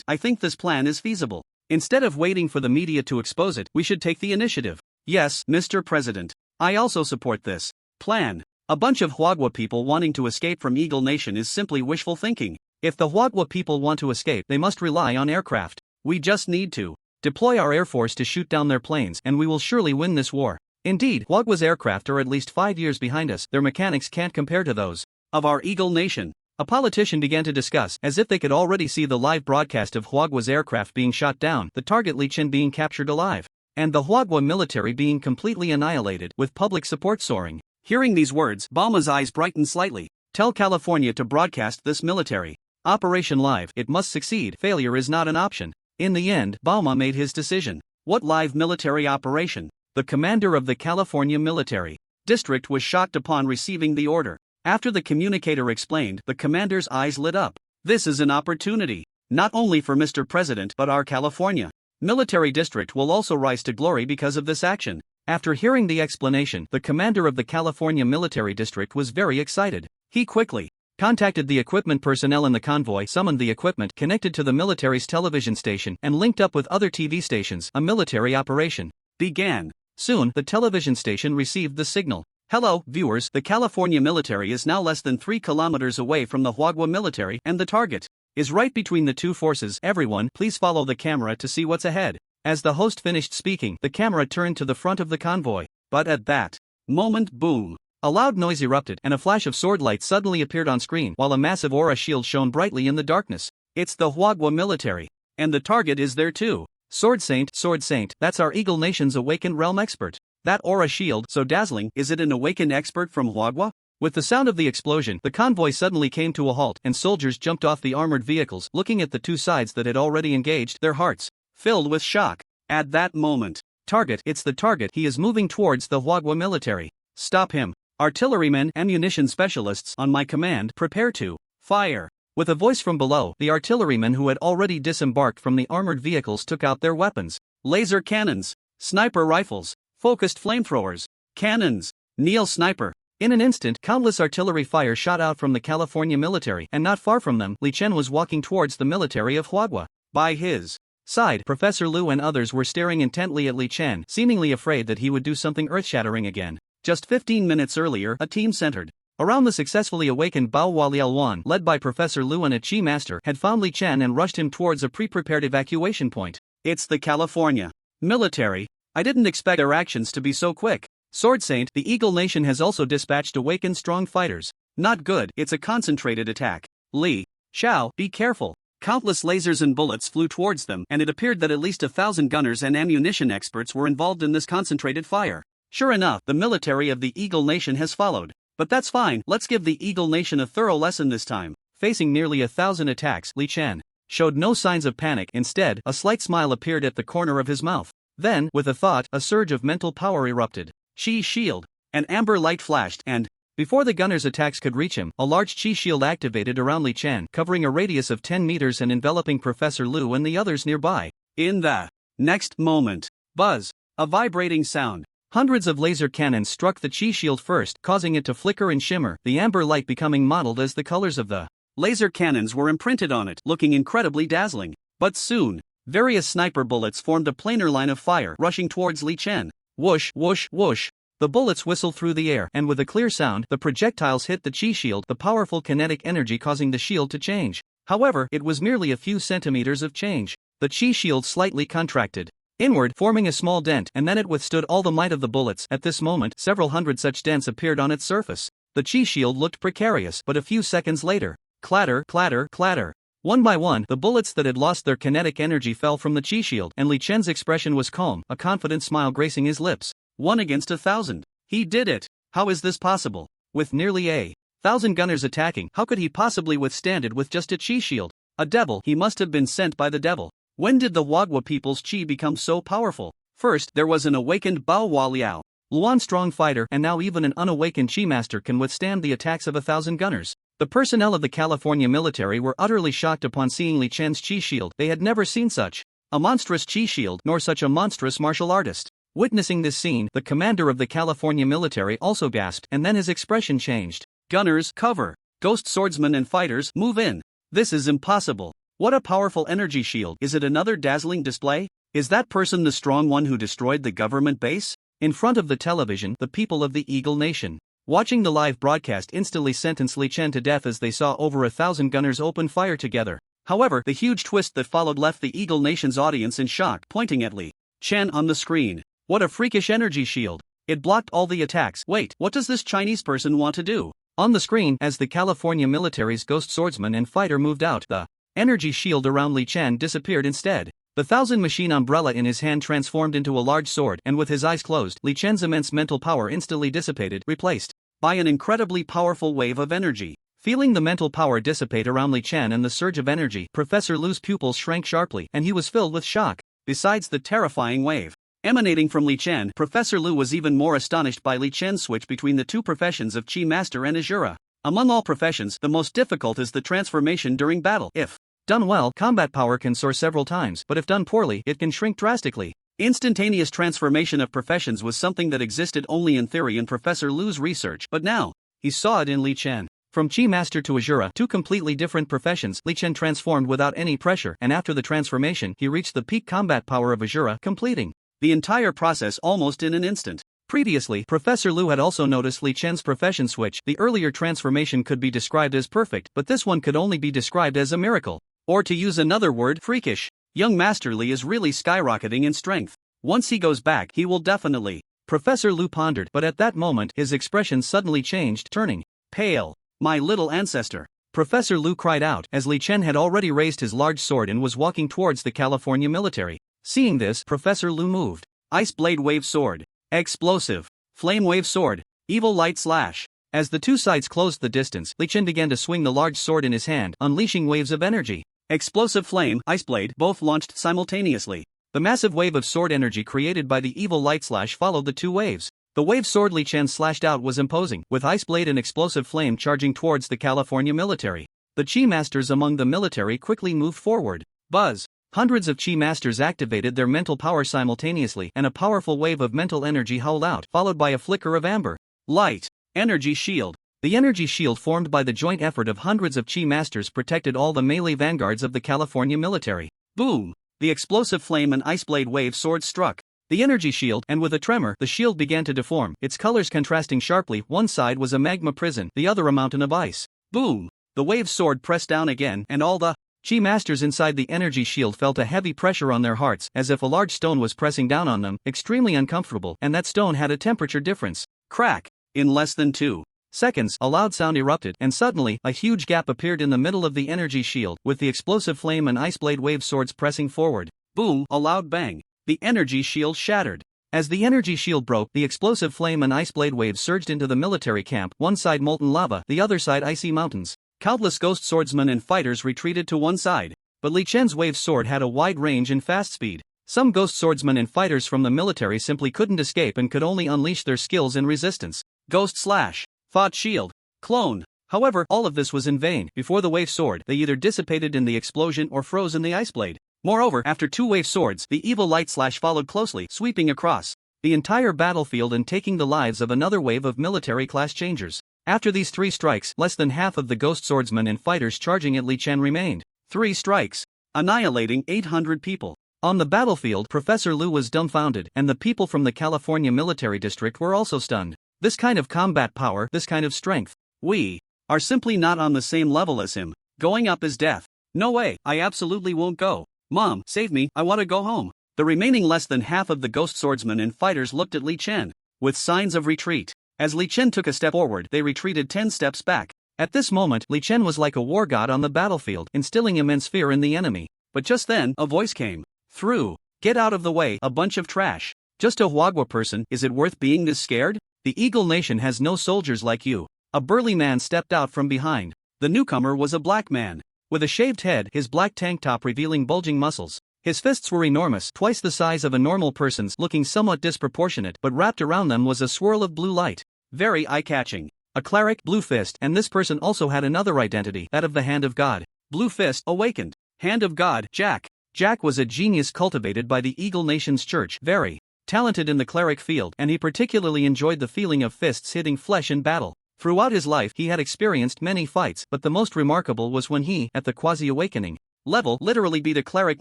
I think this plan is feasible. Instead of waiting for the media to expose it, we should take the initiative. Yes, Mr. President. I also support this plan. A bunch of Hwagwa people wanting to escape from Eagle Nation is simply wishful thinking. If the Hwagwa people want to escape, they must rely on aircraft. We just need to deploy our air force to shoot down their planes, and we will surely win this war. Indeed, Hwagwa's aircraft are at least 5 years behind us. Their mechanics can't compare to those of our Eagle Nation. A politician began to discuss, as if they could already see the live broadcast of Hwagwa's aircraft being shot down, the target Lichin being captured alive, and the Hwagwa military being completely annihilated, with public support soaring. Hearing these words, Balma's eyes brightened slightly. Tell California to broadcast this military operation live. It must succeed. Failure is not an option. In the end, Balma made his decision. What live military operation? The commander of the California military district was shocked upon receiving the order. After the communicator explained, the commander's eyes lit up. This is an opportunity, not only for Mr. President but our California military district will also rise to glory because of this action. After hearing the explanation, the commander of the California military district was very excited. He quickly contacted the equipment personnel in the convoy, summoned the equipment, connected to the military's television station, and linked up with other TV stations. A military operation began. Soon, the television station received the signal. Hello, viewers, the California military is now less than 3 kilometers away from the Hwagwa military, and the target is right between the 2 forces. Everyone, please follow the camera to see what's ahead. As the host finished speaking, the camera turned to the front of the convoy. But at that moment, boom! A loud noise erupted, and a flash of sword light suddenly appeared on screen, while a massive aura shield shone brightly in the darkness. It's the Hwagwa military. And the target is there too. Sword Saint, that's our Eagle Nation's Awakened Realm expert. That aura shield, so dazzling, is it an awakened expert from Hwagwa? With the sound of the explosion, the convoy suddenly came to a halt, and soldiers jumped off the armored vehicles, looking at the two sides that had already engaged, their hearts filled with shock. At that moment, target, it's the target, he is moving towards the Huagua military. Stop him. Artillerymen, ammunition specialists, on my command, prepare to fire. With a voice from below, the artillerymen who had already disembarked from the armored vehicles took out their weapons. Laser cannons, sniper rifles, focused flamethrowers, cannons, Neil sniper. In an instant, countless artillery fire shot out from the California military, and not far from them, Li Chen was walking towards the military of Huagua. By his side, Professor Lu and others were staring intently at Li Chen, seemingly afraid that he would do something earth-shattering again. Just 15 minutes earlier, a team centered around the successfully awakened Bao Hualialuan, led by Professor Lu and a Chi master, had found Li Chen and rushed him towards a pre-prepared evacuation point. It's the California military. I didn't expect their actions to be so quick. Sword Saint, the Eagle Nation has also dispatched awakened strong fighters. Not good, it's a concentrated attack. Li Xiao, be careful. Countless lasers and bullets flew towards them, and it appeared that at least 1,000 gunners and ammunition experts were involved in this concentrated fire. Sure enough, the military of the Eagle Nation has followed. But that's fine, let's give the Eagle Nation a thorough lesson this time. Facing nearly 1,000 attacks, Li Chen showed no signs of panic. Instead, a slight smile appeared at the corner of his mouth. Then, with a thought, a surge of mental power erupted. Chi shield. An amber light flashed, and before the gunner's attacks could reach him, a large Chi shield activated around Li Chen, covering a radius of 10 meters and enveloping Professor Lu and the others nearby. In the next moment, buzz, a vibrating sound. Hundreds of laser cannons struck the Chi shield first, causing it to flicker and shimmer, the amber light becoming mottled as the colors of the laser cannons were imprinted on it, looking incredibly dazzling. But soon, various sniper bullets formed a planar line of fire, rushing towards Li Chen. Whoosh, whoosh, whoosh. The bullets whistled through the air, and with a clear sound, the projectiles hit the Chi shield, the powerful kinetic energy causing the shield to change. However, it was merely a few centimeters of change. The Chi shield slightly contracted inward, forming a small dent, and then it withstood all the might of the bullets. At this moment, several hundred such dents appeared on its surface. The Chi shield looked precarious, but a few seconds later, clatter, clatter, clatter. One by one, the bullets that had lost their kinetic energy fell from the Chi shield, and Li Chen's expression was calm, a confident smile gracing his lips. 1 against 1,000. He did it. How is this possible? With nearly 1,000 gunners attacking, how could he possibly withstand it with just a Chi shield? A devil, he must have been sent by the devil. When did the Huagua people's Chi become so powerful? First, there was an awakened Bao Hualiao Luan strong fighter, and now even an unawakened Chi master can withstand the attacks of 1,000 gunners. The personnel of the California military were utterly shocked upon seeing Li Chen's Chi shield. They had never seen such a monstrous Chi shield, nor such a monstrous martial artist. Witnessing this scene, the commander of the California military also gasped, and then his expression changed. Gunners, cover. Ghost swordsmen and fighters, move in. This is impossible. What a powerful energy shield. Is it another dazzling display? Is that person the strong one who destroyed the government base? In front of the television, the people of the Eagle Nation, watching the live broadcast, instantly sentenced Li Chen to death as they saw over 1,000 gunners open fire together. However, the huge twist that followed left the Eagle Nation's audience in shock, pointing at Li Chen on the screen. What a freakish energy shield. It blocked all the attacks. Wait, what does this Chinese person want to do? On the screen, as the California military's ghost swordsman and fighter moved out, the energy shield around Li Chen disappeared instead. The 1,000 machine umbrella in his hand transformed into a large sword, and with his eyes closed, Li Chen's immense mental power instantly dissipated, replaced by an incredibly powerful wave of energy. Feeling the mental power dissipate around Li Chen and the surge of energy, Professor Lu's pupils shrank sharply, and he was filled with shock. Besides the terrifying wave emanating from Li Chen, Professor Lu was even more astonished by Li Chen's switch between the two professions of Chi Master and Azura. Among all professions, the most difficult is the transformation during battle. If done well, combat power can soar several times, but if done poorly, it can shrink drastically. Instantaneous transformation of professions was something that existed only in theory in Professor Lu's research, but now, he saw it in Li Chen. From Chi Master to Azura, two completely different professions, Li Chen transformed without any pressure, and after the transformation, he reached the peak combat power of Azura, completing the entire process almost in an instant. Previously, Professor Lu had also noticed Li Chen's profession switch. The earlier transformation could be described as perfect, but this one could only be described as a miracle. Or to use another word, freakish. Young Master Li is really skyrocketing in strength. Once he goes back, he will definitely. Professor Lu pondered, but at that moment, his expression suddenly changed, turning pale. My little ancestor. Professor Lu cried out, as Li Chen had already raised his large sword and was walking towards the California military. Seeing this, Professor Lu moved. Ice blade wave sword. Explosive. Flame wave sword. Evil light slash. As the two sides closed the distance, Li Chen began to swing the large sword in his hand, unleashing waves of energy. Explosive Flame, Ice Blade, both launched simultaneously. The massive wave of sword energy created by the evil light slash followed the two waves. The wave sword Li Chen slashed out was imposing, with Ice Blade and Explosive Flame charging towards the California military. The Chi Masters among the military quickly moved forward. Buzz! Hundreds of Chi Masters activated their mental power simultaneously, and a powerful wave of mental energy howled out, followed by a flicker of amber light. Energy Shield. The energy shield formed by the joint effort of hundreds of Chi Masters protected all the melee vanguards of the California military. Boom! The Explosive Flame and Ice Blade wave swords struck the energy shield, and with a tremor, the shield began to deform, its colors contrasting sharply. One side was a magma prison, the other a mountain of ice. Boom! The wave sword pressed down again, and all the Chi Masters inside the energy shield felt a heavy pressure on their hearts, as if a large stone was pressing down on them, extremely uncomfortable, and that stone had a temperature difference. Crack! In less than 2 seconds, a loud sound erupted, and suddenly, a huge gap appeared in the middle of the energy shield, with the Explosive Flame and Ice Blade wave swords pressing forward. Boom! A loud bang. The energy shield shattered. As the energy shield broke, the Explosive Flame and Ice Blade waves surged into the military camp, one side molten lava, the other side icy mountains. Countless ghost swordsmen and fighters retreated to one side. But Li Chen's wave sword had a wide range and fast speed. Some ghost swordsmen and fighters from the military simply couldn't escape and could only unleash their skills in resistance. Ghost slash. Thought shield. Clone. However, all of this was in vain. Before the wave sword, they either dissipated in the explosion or froze in the ice blade. Moreover, after two wave swords, the evil light slash followed closely, sweeping across the entire battlefield and taking the lives of another wave of military class changers. After these 3 strikes, less than half of the ghost swordsmen and fighters charging at Li Chen remained. 3 strikes, annihilating 800 people. On the battlefield, Professor Liu was dumbfounded, and the people from the California military district were also stunned. This kind of combat power, this kind of strength. We are simply not on the same level as him. Going up is death. No way, I absolutely won't go. Mom, save me, I want to go home. The remaining less than half of the ghost swordsmen and fighters looked at Li Chen with signs of retreat. As Li Chen took a step forward, they retreated 10 steps back. At this moment, Li Chen was like a war god on the battlefield, instilling immense fear in the enemy. But just then, a voice came through. Get out of the way, a bunch of trash. Just a Huagua person, is it worth being this scared? The Eagle Nation has no soldiers like you. A burly man stepped out from behind. The newcomer was a black man. With a shaved head, his black tank top revealing bulging muscles. His fists were enormous, twice the size of a normal person's, looking somewhat disproportionate, but wrapped around them was a swirl of blue light. Very eye-catching. A cleric, Blue Fist, and this person also had another identity, that of the Hand of God. Blue Fist, awakened. Hand of God, Jack. Jack was a genius cultivated by the Eagle Nation's church, very talented in the cleric field, and he particularly enjoyed the feeling of fists hitting flesh in battle. Throughout his life he had experienced many fights, but the most remarkable was when he, at the quasi-awakening level, literally beat a cleric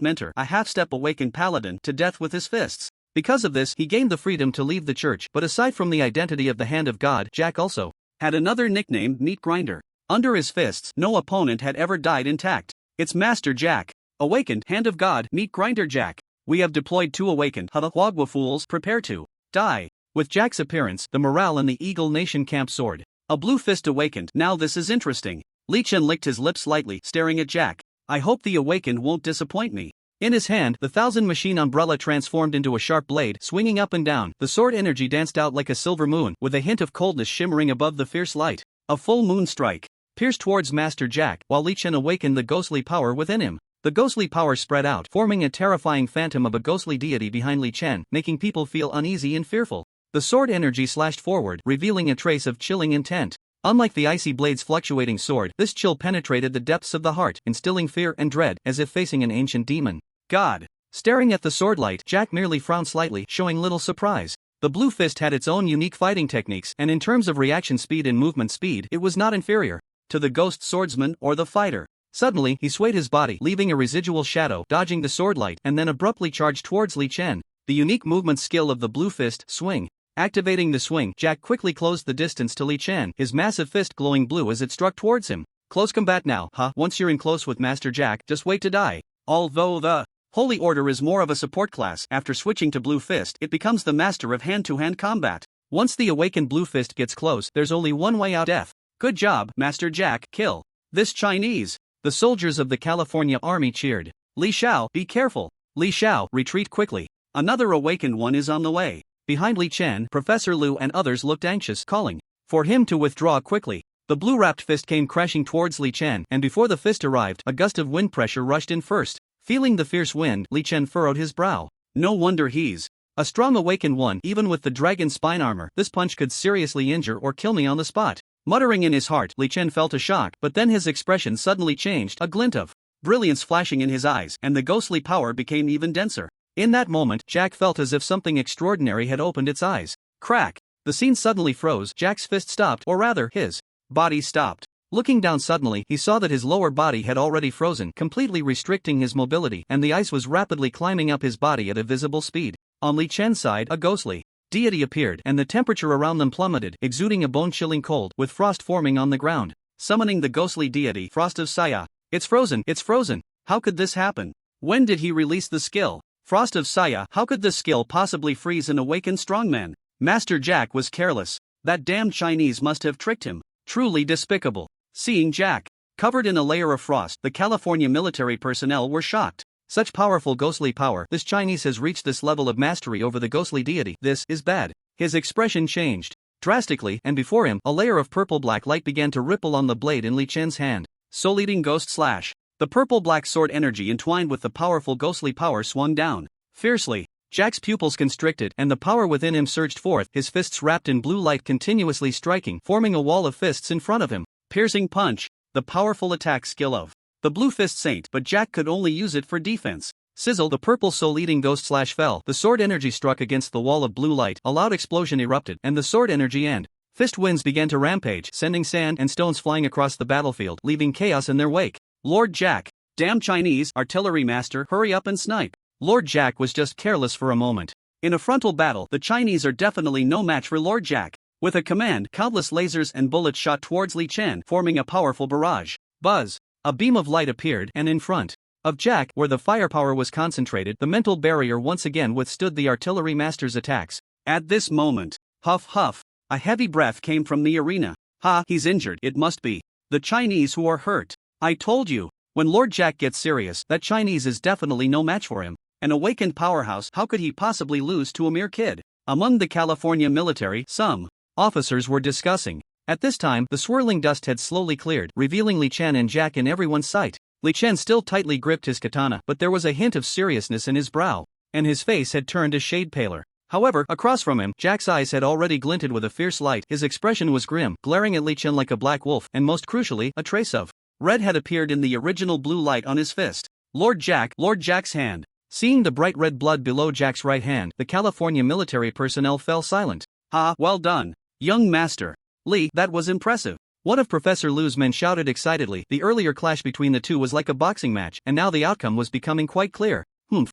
mentor, a half-step awakened paladin, to death with his fists. Because of this, he gained the freedom to leave the church, but aside from the identity of the Hand of God, Jack also had another nickname, Meat Grinder. Under his fists, no opponent had ever died intact. It's Master Jack. Awakened, Hand of God, Meat Grinder Jack. We have deployed 2 awakened Huagua fools, prepare to die. With Jack's appearance, the morale in the Eagle Nation camp soared. A Blue Fist awakened. Now this is interesting. Li Chen licked his lips lightly, staring at Jack. I hope the awakened won't disappoint me. In his hand, the 1000-machine umbrella transformed into a sharp blade, swinging up and down. The sword energy danced out like a silver moon, with a hint of coldness shimmering above the fierce light. A full moon strike pierced towards Master Jack, while Li Chen awakened the ghostly power within him. The ghostly power spread out, forming a terrifying phantom of a ghostly deity behind Li Chen, making people feel uneasy and fearful. The sword energy slashed forward, revealing a trace of chilling intent. Unlike the icy blade's fluctuating sword, this chill penetrated the depths of the heart, instilling fear and dread, as if facing an ancient demon. God! Staring at the sword light, Jack merely frowned slightly, showing little surprise. The Blue Fist had its own unique fighting techniques, and in terms of reaction speed and movement speed, it was not inferior to the ghost swordsman or the fighter. Suddenly, he swayed his body, leaving a residual shadow, dodging the sword light, and then abruptly charged towards Li Chen. The unique movement skill of the Blue Fist, swing. Activating the swing, Jack quickly closed the distance to Li Chen, his massive fist glowing blue as it struck towards him. Close combat now, huh? Once you're in close with Master Jack, just wait to die. Although the Holy Order is more of a support class, after switching to Blue Fist, it becomes the master of hand-to-hand combat. Once the awakened Blue Fist gets close, there's only one way out: death. Good job, Master Jack, kill this Chinese. The soldiers of the California army cheered. Li Xiao, be careful. Li Xiao, retreat quickly. Another awakened one is on the way. Behind Li Chen, Professor Liu and others looked anxious, calling for for him to withdraw quickly. The blue-wrapped fist came crashing towards Li Chen, and before the fist arrived, a gust of wind pressure rushed in first. Feeling the fierce wind, Li Chen furrowed his brow. No wonder he's a strong awakened one. Even with the dragon spine armor, this punch could seriously injure or kill me on the spot. Muttering in his heart, Li Chen felt a shock, but then his expression suddenly changed, a glint of brilliance flashing in his eyes, and the ghostly power became even denser. In that moment, Jack felt as if something extraordinary had opened its eyes. Crack! The scene suddenly froze. Jack's fist stopped, or rather, his body stopped. Looking down suddenly, he saw that his lower body had already frozen, completely restricting his mobility, and the ice was rapidly climbing up his body at a visible speed. On Li Chen's side, a ghostly deity appeared, and the temperature around them plummeted, exuding a bone-chilling cold, with frost forming on the ground. Summoning the ghostly deity, Frost of Saya. It's frozen, it's frozen. How could this happen? When did he release the skill? Frost of Saya, how could this skill possibly freeze an awakened strongman? Master Jack was careless. That damned Chinese must have tricked him. Truly despicable. Seeing Jack covered in a layer of frost, the California military personnel were shocked. Such powerful ghostly power, this Chinese has reached this level of mastery over the ghostly deity. This is bad. His expression changed drastically, and before him, a layer of purple-black light began to ripple on the blade in Li Chen's hand. Soul-eating ghost slash. The purple-black sword energy entwined with the powerful ghostly power swung down fiercely. Jack's pupils constricted, and the power within him surged forth, his fists wrapped in blue light continuously striking, forming a wall of fists in front of him. Piercing punch. The powerful attack skill of the blue fist saint, but Jack could only use it for defense. Sizzle, the purple soul-eating ghost slash fell. The sword energy struck against the wall of blue light, a loud explosion erupted, and the sword energy and fist winds began to rampage, sending sand and stones flying across the battlefield, leaving chaos in their wake. Lord Jack. Damn Chinese, artillery master, hurry up and snipe. Lord Jack was just careless for a moment. In a frontal battle, the Chinese are definitely no match for Lord Jack. With a command, countless lasers and bullets shot towards Li Chen, forming a powerful barrage. Buzz! A beam of light appeared, and in front of Jack, where the firepower was concentrated, the mental barrier once again withstood the artillery master's attacks. At this moment, huff huff, a heavy breath came from the arena. Ha, he's injured, it must be the Chinese who are hurt. I told you, when Lord Jack gets serious, that Chinese is definitely no match for him. An awakened powerhouse, how could he possibly lose to a mere kid? Among the California military, some officers were discussing. At this time, the swirling dust had slowly cleared, revealing Li Chen and Jack in everyone's sight. Li Chen still tightly gripped his katana, but there was a hint of seriousness in his brow, and his face had turned a shade paler. However, across from him, Jack's eyes had already glinted with a fierce light. His expression was grim, glaring at Li Chen like a black wolf, and most crucially, a trace of red had appeared in the original blue light on his fist. Lord Jack's hand. Seeing the bright red blood below Jack's right hand, the California military personnel fell silent. Ha, well done, young master. Li, that was impressive. One of Professor Lu's men shouted excitedly. The earlier clash between the two was like a boxing match, and now the outcome was becoming quite clear.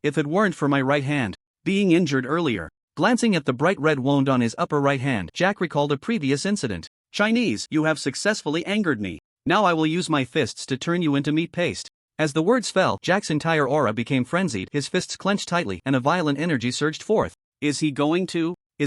If it weren't for my right hand being injured earlier. Glancing at the bright red wound on his upper right hand, Jack recalled a previous incident. Chinese, you have successfully angered me. Now I will use my fists to turn you into meat paste. As the words fell, Jack's entire aura became frenzied, his fists clenched tightly, and a violent energy surged forth. Is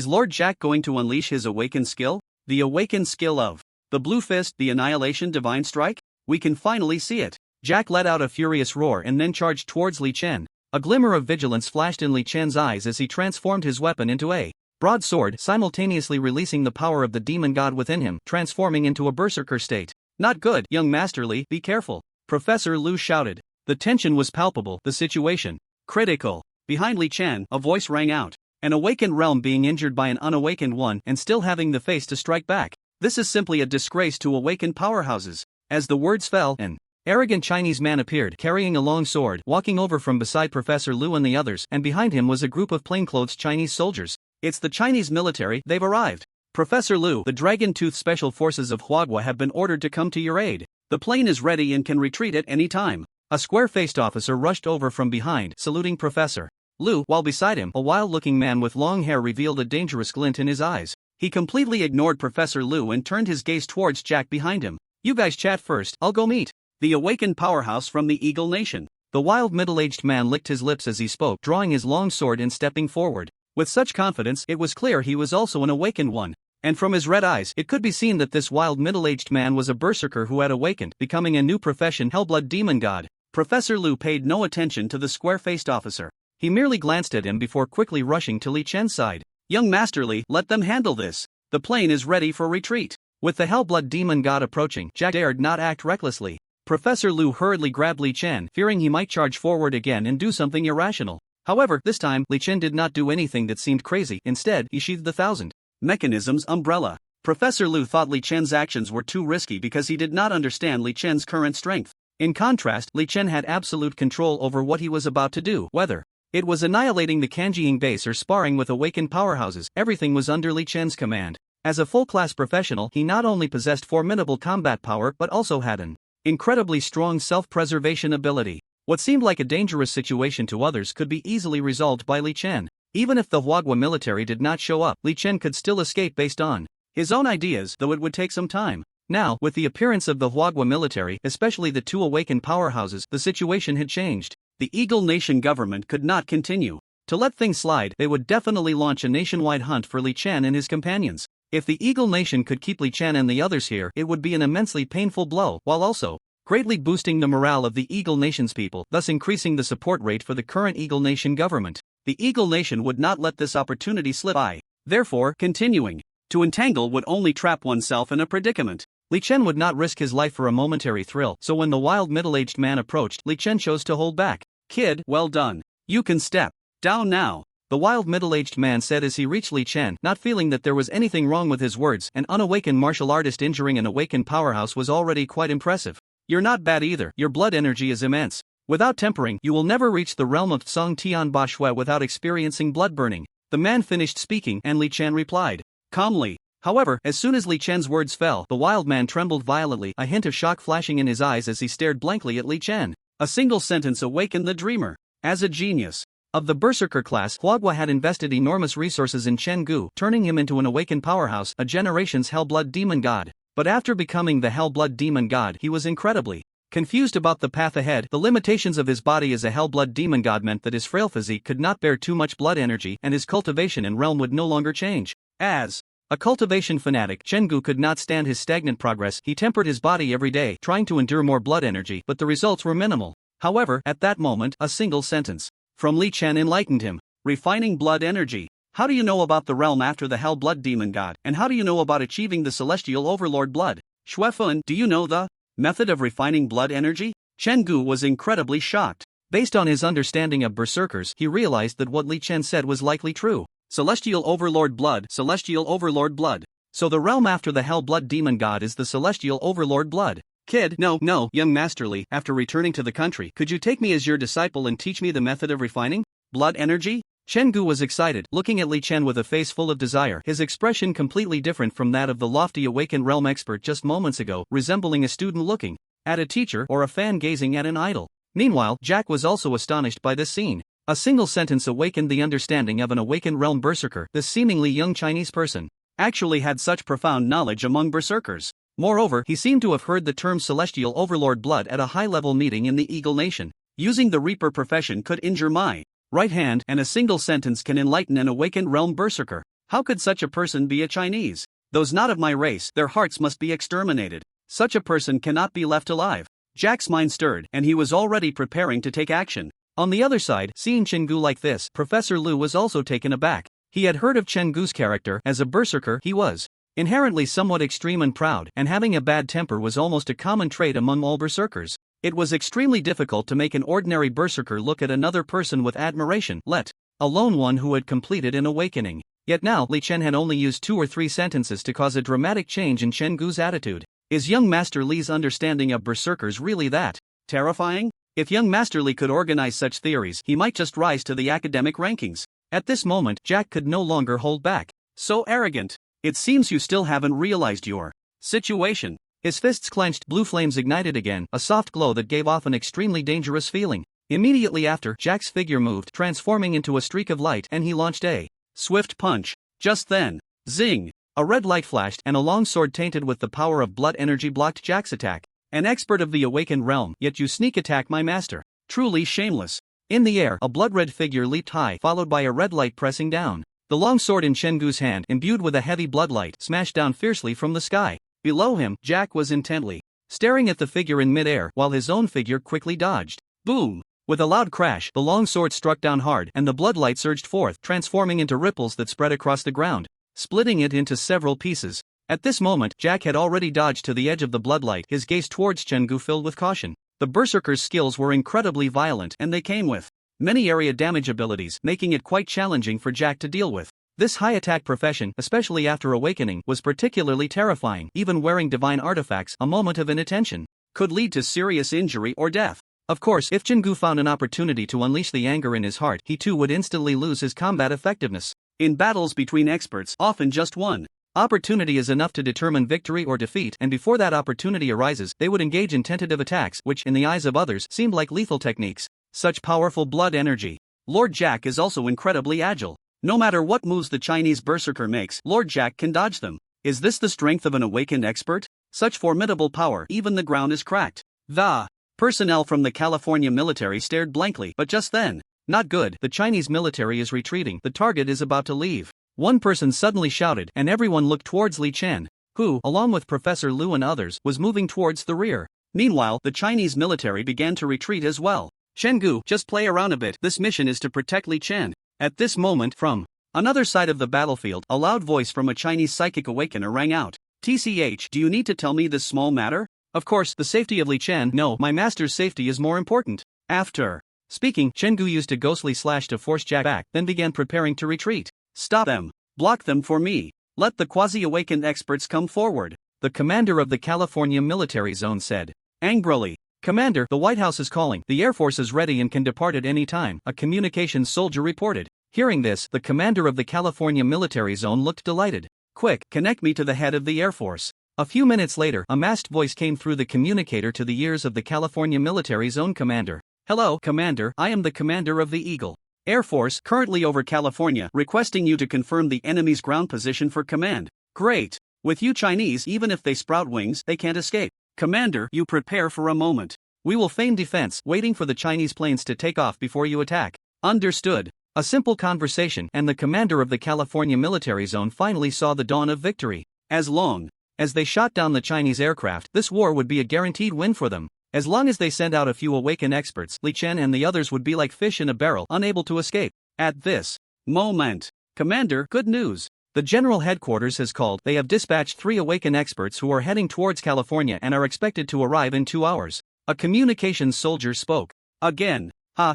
Lord Jack going to unleash his awakened skill? The awakened skill of the Blue Fist, the Annihilation Divine Strike? We can finally see it. Jack let out a furious roar and then charged towards Li Chen. A glimmer of vigilance flashed in Li Chen's eyes as he transformed his weapon into a broadsword, simultaneously releasing the power of the demon god within him, transforming into a berserker state. Not good, young Master Li, be careful. Professor Lu shouted. The tension was palpable, the situation critical. Behind Li Chen, a voice rang out. An awakened realm being injured by an unawakened one and still having the face to strike back. This is simply a disgrace to awakened powerhouses. As the words fell, an arrogant Chinese man appeared, carrying a long sword, walking over from beside Professor Lu and the others, and behind him was a group of plainclothes Chinese soldiers. It's the Chinese military, they've arrived. Professor Lu, the Dragon-Tooth Special Forces of Huagua have been ordered to come to your aid. The plane is ready and can retreat at any time. A square-faced officer rushed over from behind, saluting Professor Lu, while beside him, a wild-looking man with long hair revealed a dangerous glint in his eyes. He completely ignored Professor Lu and turned his gaze towards Jack behind him. You guys chat first, I'll go meet the awakened powerhouse from the Eagle Nation. The wild middle-aged man licked his lips as he spoke, drawing his long sword and stepping forward. With such confidence, it was clear he was also an awakened one. And from his red eyes, it could be seen that this wild middle-aged man was a berserker who had awakened, becoming a new profession, Hellblood Demon God. Professor Lu paid no attention to the square-faced officer. He merely glanced at him before quickly rushing to Li Chen's side. Young Master Li, let them handle this. The plane is ready for retreat. With the Hellblood demon god approaching, Jack dared not act recklessly. Professor Lu hurriedly grabbed Li Chen, fearing he might charge forward again and do something irrational. However, this time, Li Chen did not do anything that seemed crazy. Instead, he sheathed the thousand mechanisms umbrella. Professor Lu thought Li Chen's actions were too risky because he did not understand Li Chen's current strength. In contrast, Li Chen had absolute control over what he was about to do, whether it was annihilating the Kanjiing base or sparring with awakened powerhouses. Everything was under Li Chen's command. As a full-class professional, he not only possessed formidable combat power but also had an incredibly strong self-preservation ability. What seemed like a dangerous situation to others could be easily resolved by Li Chen. Even if the Huagua military did not show up, Li Chen could still escape based on his own ideas, though it would take some time. Now, with the appearance of the Huagua military, especially the two awakened powerhouses, the situation had changed. The Eagle Nation government could not continue to let things slide. They would definitely launch a nationwide hunt for Li Chen and his companions. If the Eagle Nation could keep Li Chen and the others here, it would be an immensely painful blow, while also greatly boosting the morale of the Eagle Nation's people, thus increasing the support rate for the current Eagle Nation government. The Eagle Nation would not let this opportunity slip by. Therefore, continuing to entangle would only trap oneself in a predicament. Li Chen would not risk his life for a momentary thrill, so when the wild middle-aged man approached, Li Chen chose to hold back. "Kid, well done. You can step down now," the wild middle-aged man said as he reached Li Chen, not feeling that there was anything wrong with his words. An unawakened martial artist injuring an awakened powerhouse was already quite impressive. "You're not bad either. Your blood energy is immense. Without tempering, you will never reach the realm of Tsang Tian Ba Shui without experiencing blood burning." The man finished speaking and Li Chen replied calmly. However, as soon as Li Chen's words fell, the wild man trembled violently, a hint of shock flashing in his eyes as he stared blankly at Li Chen. A single sentence awakened the dreamer. As a genius of the Berserker class, Huagua had invested enormous resources in Chen Gu, turning him into an awakened powerhouse, a generation's Hellblood demon god. But after becoming the Hellblood demon god, he was incredibly confused about the path ahead. The limitations of his body as a Hellblood demon god meant that his frail physique could not bear too much blood energy, and his cultivation and realm would no longer change. As a cultivation fanatic, Chen Gu could not stand his stagnant progress. He tempered his body every day, trying to endure more blood energy, but the results were minimal. However, at that moment, a single sentence from Li Chen enlightened him. "Refining blood energy. How do you know about the realm after the Hellblood demon god, and how do you know about achieving the celestial overlord blood? Xuefun, do you know the method of refining blood energy?" Chen Gu was incredibly shocked. Based on his understanding of berserkers, he realized that what Li Chen said was likely true. Celestial overlord blood, celestial overlord blood. So the realm after the Hellblood demon god is the celestial overlord blood. "Kid, no, young Master Li, after returning to the country, could you take me as your disciple and teach me the method of refining blood energy?" Chen Gu was excited, looking at Li Chen with a face full of desire, his expression completely different from that of the lofty awakened realm expert just moments ago, resembling a student looking at a teacher or a fan gazing at an idol. Meanwhile, Jack was also astonished by this scene. A single sentence awakened the understanding of an awakened realm berserker. This seemingly young Chinese person actually had such profound knowledge among berserkers. Moreover, he seemed to have heard the term celestial overlord blood at a high-level meeting in the Eagle Nation. "Using the Reaper profession could injure my right hand, and a single sentence can enlighten an awakened realm berserker. How could such a person be a Chinese? Those not of my race, their hearts must be exterminated. Such a person cannot be left alive." Jack's mind stirred, and he was already preparing to take action. On the other side, seeing Chen Gu like this, Professor Lu was also taken aback. He had heard of Chen Gu's character. As a berserker, he was inherently somewhat extreme and proud, and having a bad temper was almost a common trait among all berserkers. It was extremely difficult to make an ordinary berserker look at another person with admiration, let alone one who had completed an awakening. Yet now, Li Chen had only used 2 or 3 sentences to cause a dramatic change in Chen Gu's attitude. Is young Master Li's understanding of berserkers really that terrifying? If young Master Li could organize such theories, he might just rise to the academic rankings. At this moment, Jack could no longer hold back. "So arrogant. It seems you still haven't realized your situation." His fists clenched, blue flames ignited again, a soft glow that gave off an extremely dangerous feeling. Immediately after, Jack's figure moved, transforming into a streak of light, and he launched a swift punch. Just then, zing! A red light flashed, and a long sword tainted with the power of blood energy blocked Jack's attack. "An expert of the awakened realm, yet you sneak attack my master. Truly shameless." In the air, a blood-red figure leaped high, followed by a red light pressing down. The long sword in Chen Gu's hand, imbued with a heavy bloodlight, smashed down fiercely from the sky. Below him, Jack was intently staring at the figure in mid-air, while his own figure quickly dodged. Boom! With a loud crash, the long sword struck down hard, and the bloodlight surged forth, transforming into ripples that spread across the ground, splitting it into several pieces. At this moment, Jack had already dodged to the edge of the bloodlight, his gaze towards Chenggu filled with caution. The berserker's skills were incredibly violent and they came with many area damage abilities, making it quite challenging for Jack to deal with. This high-attack profession, especially after awakening, was particularly terrifying. Even wearing divine artifacts, a moment of inattention, could lead to serious injury or death. Of course, if Chenggu found an opportunity to unleash the anger in his heart, he too would instantly lose his combat effectiveness. In battles between experts, often just one opportunity is enough to determine victory or defeat, and before that opportunity arises, they would engage in tentative attacks, which, in the eyes of others, seemed like lethal techniques. Such powerful blood energy. Lord Jack is also incredibly agile. No matter what moves the Chinese berserker makes, Lord Jack can dodge them. Is this the strength of an awakened expert? Such formidable power, even the ground is cracked. The personnel from the California military stared blankly, but just then, not good, the Chinese military is retreating, the target is about to leave. One person suddenly shouted, and everyone looked towards Li Chen, who, along with Professor Lu and others, was moving towards the rear. Meanwhile, the Chinese military began to retreat as well. Chenggu, just play around a bit, this mission is to protect Li Chen. At this moment, from another side of the battlefield, a loud voice from a Chinese psychic awakener rang out. TCH, do you need to tell me this small matter? Of course, the safety of Li Chen. No, my master's safety is more important. After speaking, Chenggu used a ghostly slash to force Jack back, then began preparing to retreat. Stop them. Block them for me. Let the quasi-awakened experts come forward. The commander of the California military zone said angrily. Commander, the White House is calling. The Air Force is ready and can depart at any time, a communications soldier reported. Hearing this, the commander of the California military zone looked delighted. Quick, connect me to the head of the Air Force. A few minutes later, a masked voice came through the communicator to the ears of the California military zone commander. Hello, Commander, I am the commander of the Eagle Air Force, currently over California, requesting you to confirm the enemy's ground position for command. Great. With you Chinese, even if they sprout wings, they can't escape. Commander, you prepare for a moment. We will feign defense, waiting for the Chinese planes to take off before you attack. Understood. A simple conversation, and the commander of the California military zone finally saw the dawn of victory. As long as they shot down the Chinese aircraft, this war would be a guaranteed win for them. As long as they sent out a few awakened experts, Li Chen and the others would be like fish in a barrel, unable to escape. At this moment, Commander, good news. The General Headquarters has called. They have dispatched 3 awakened experts who are heading towards California and are expected to arrive in 2 hours. A communications soldier spoke. Again.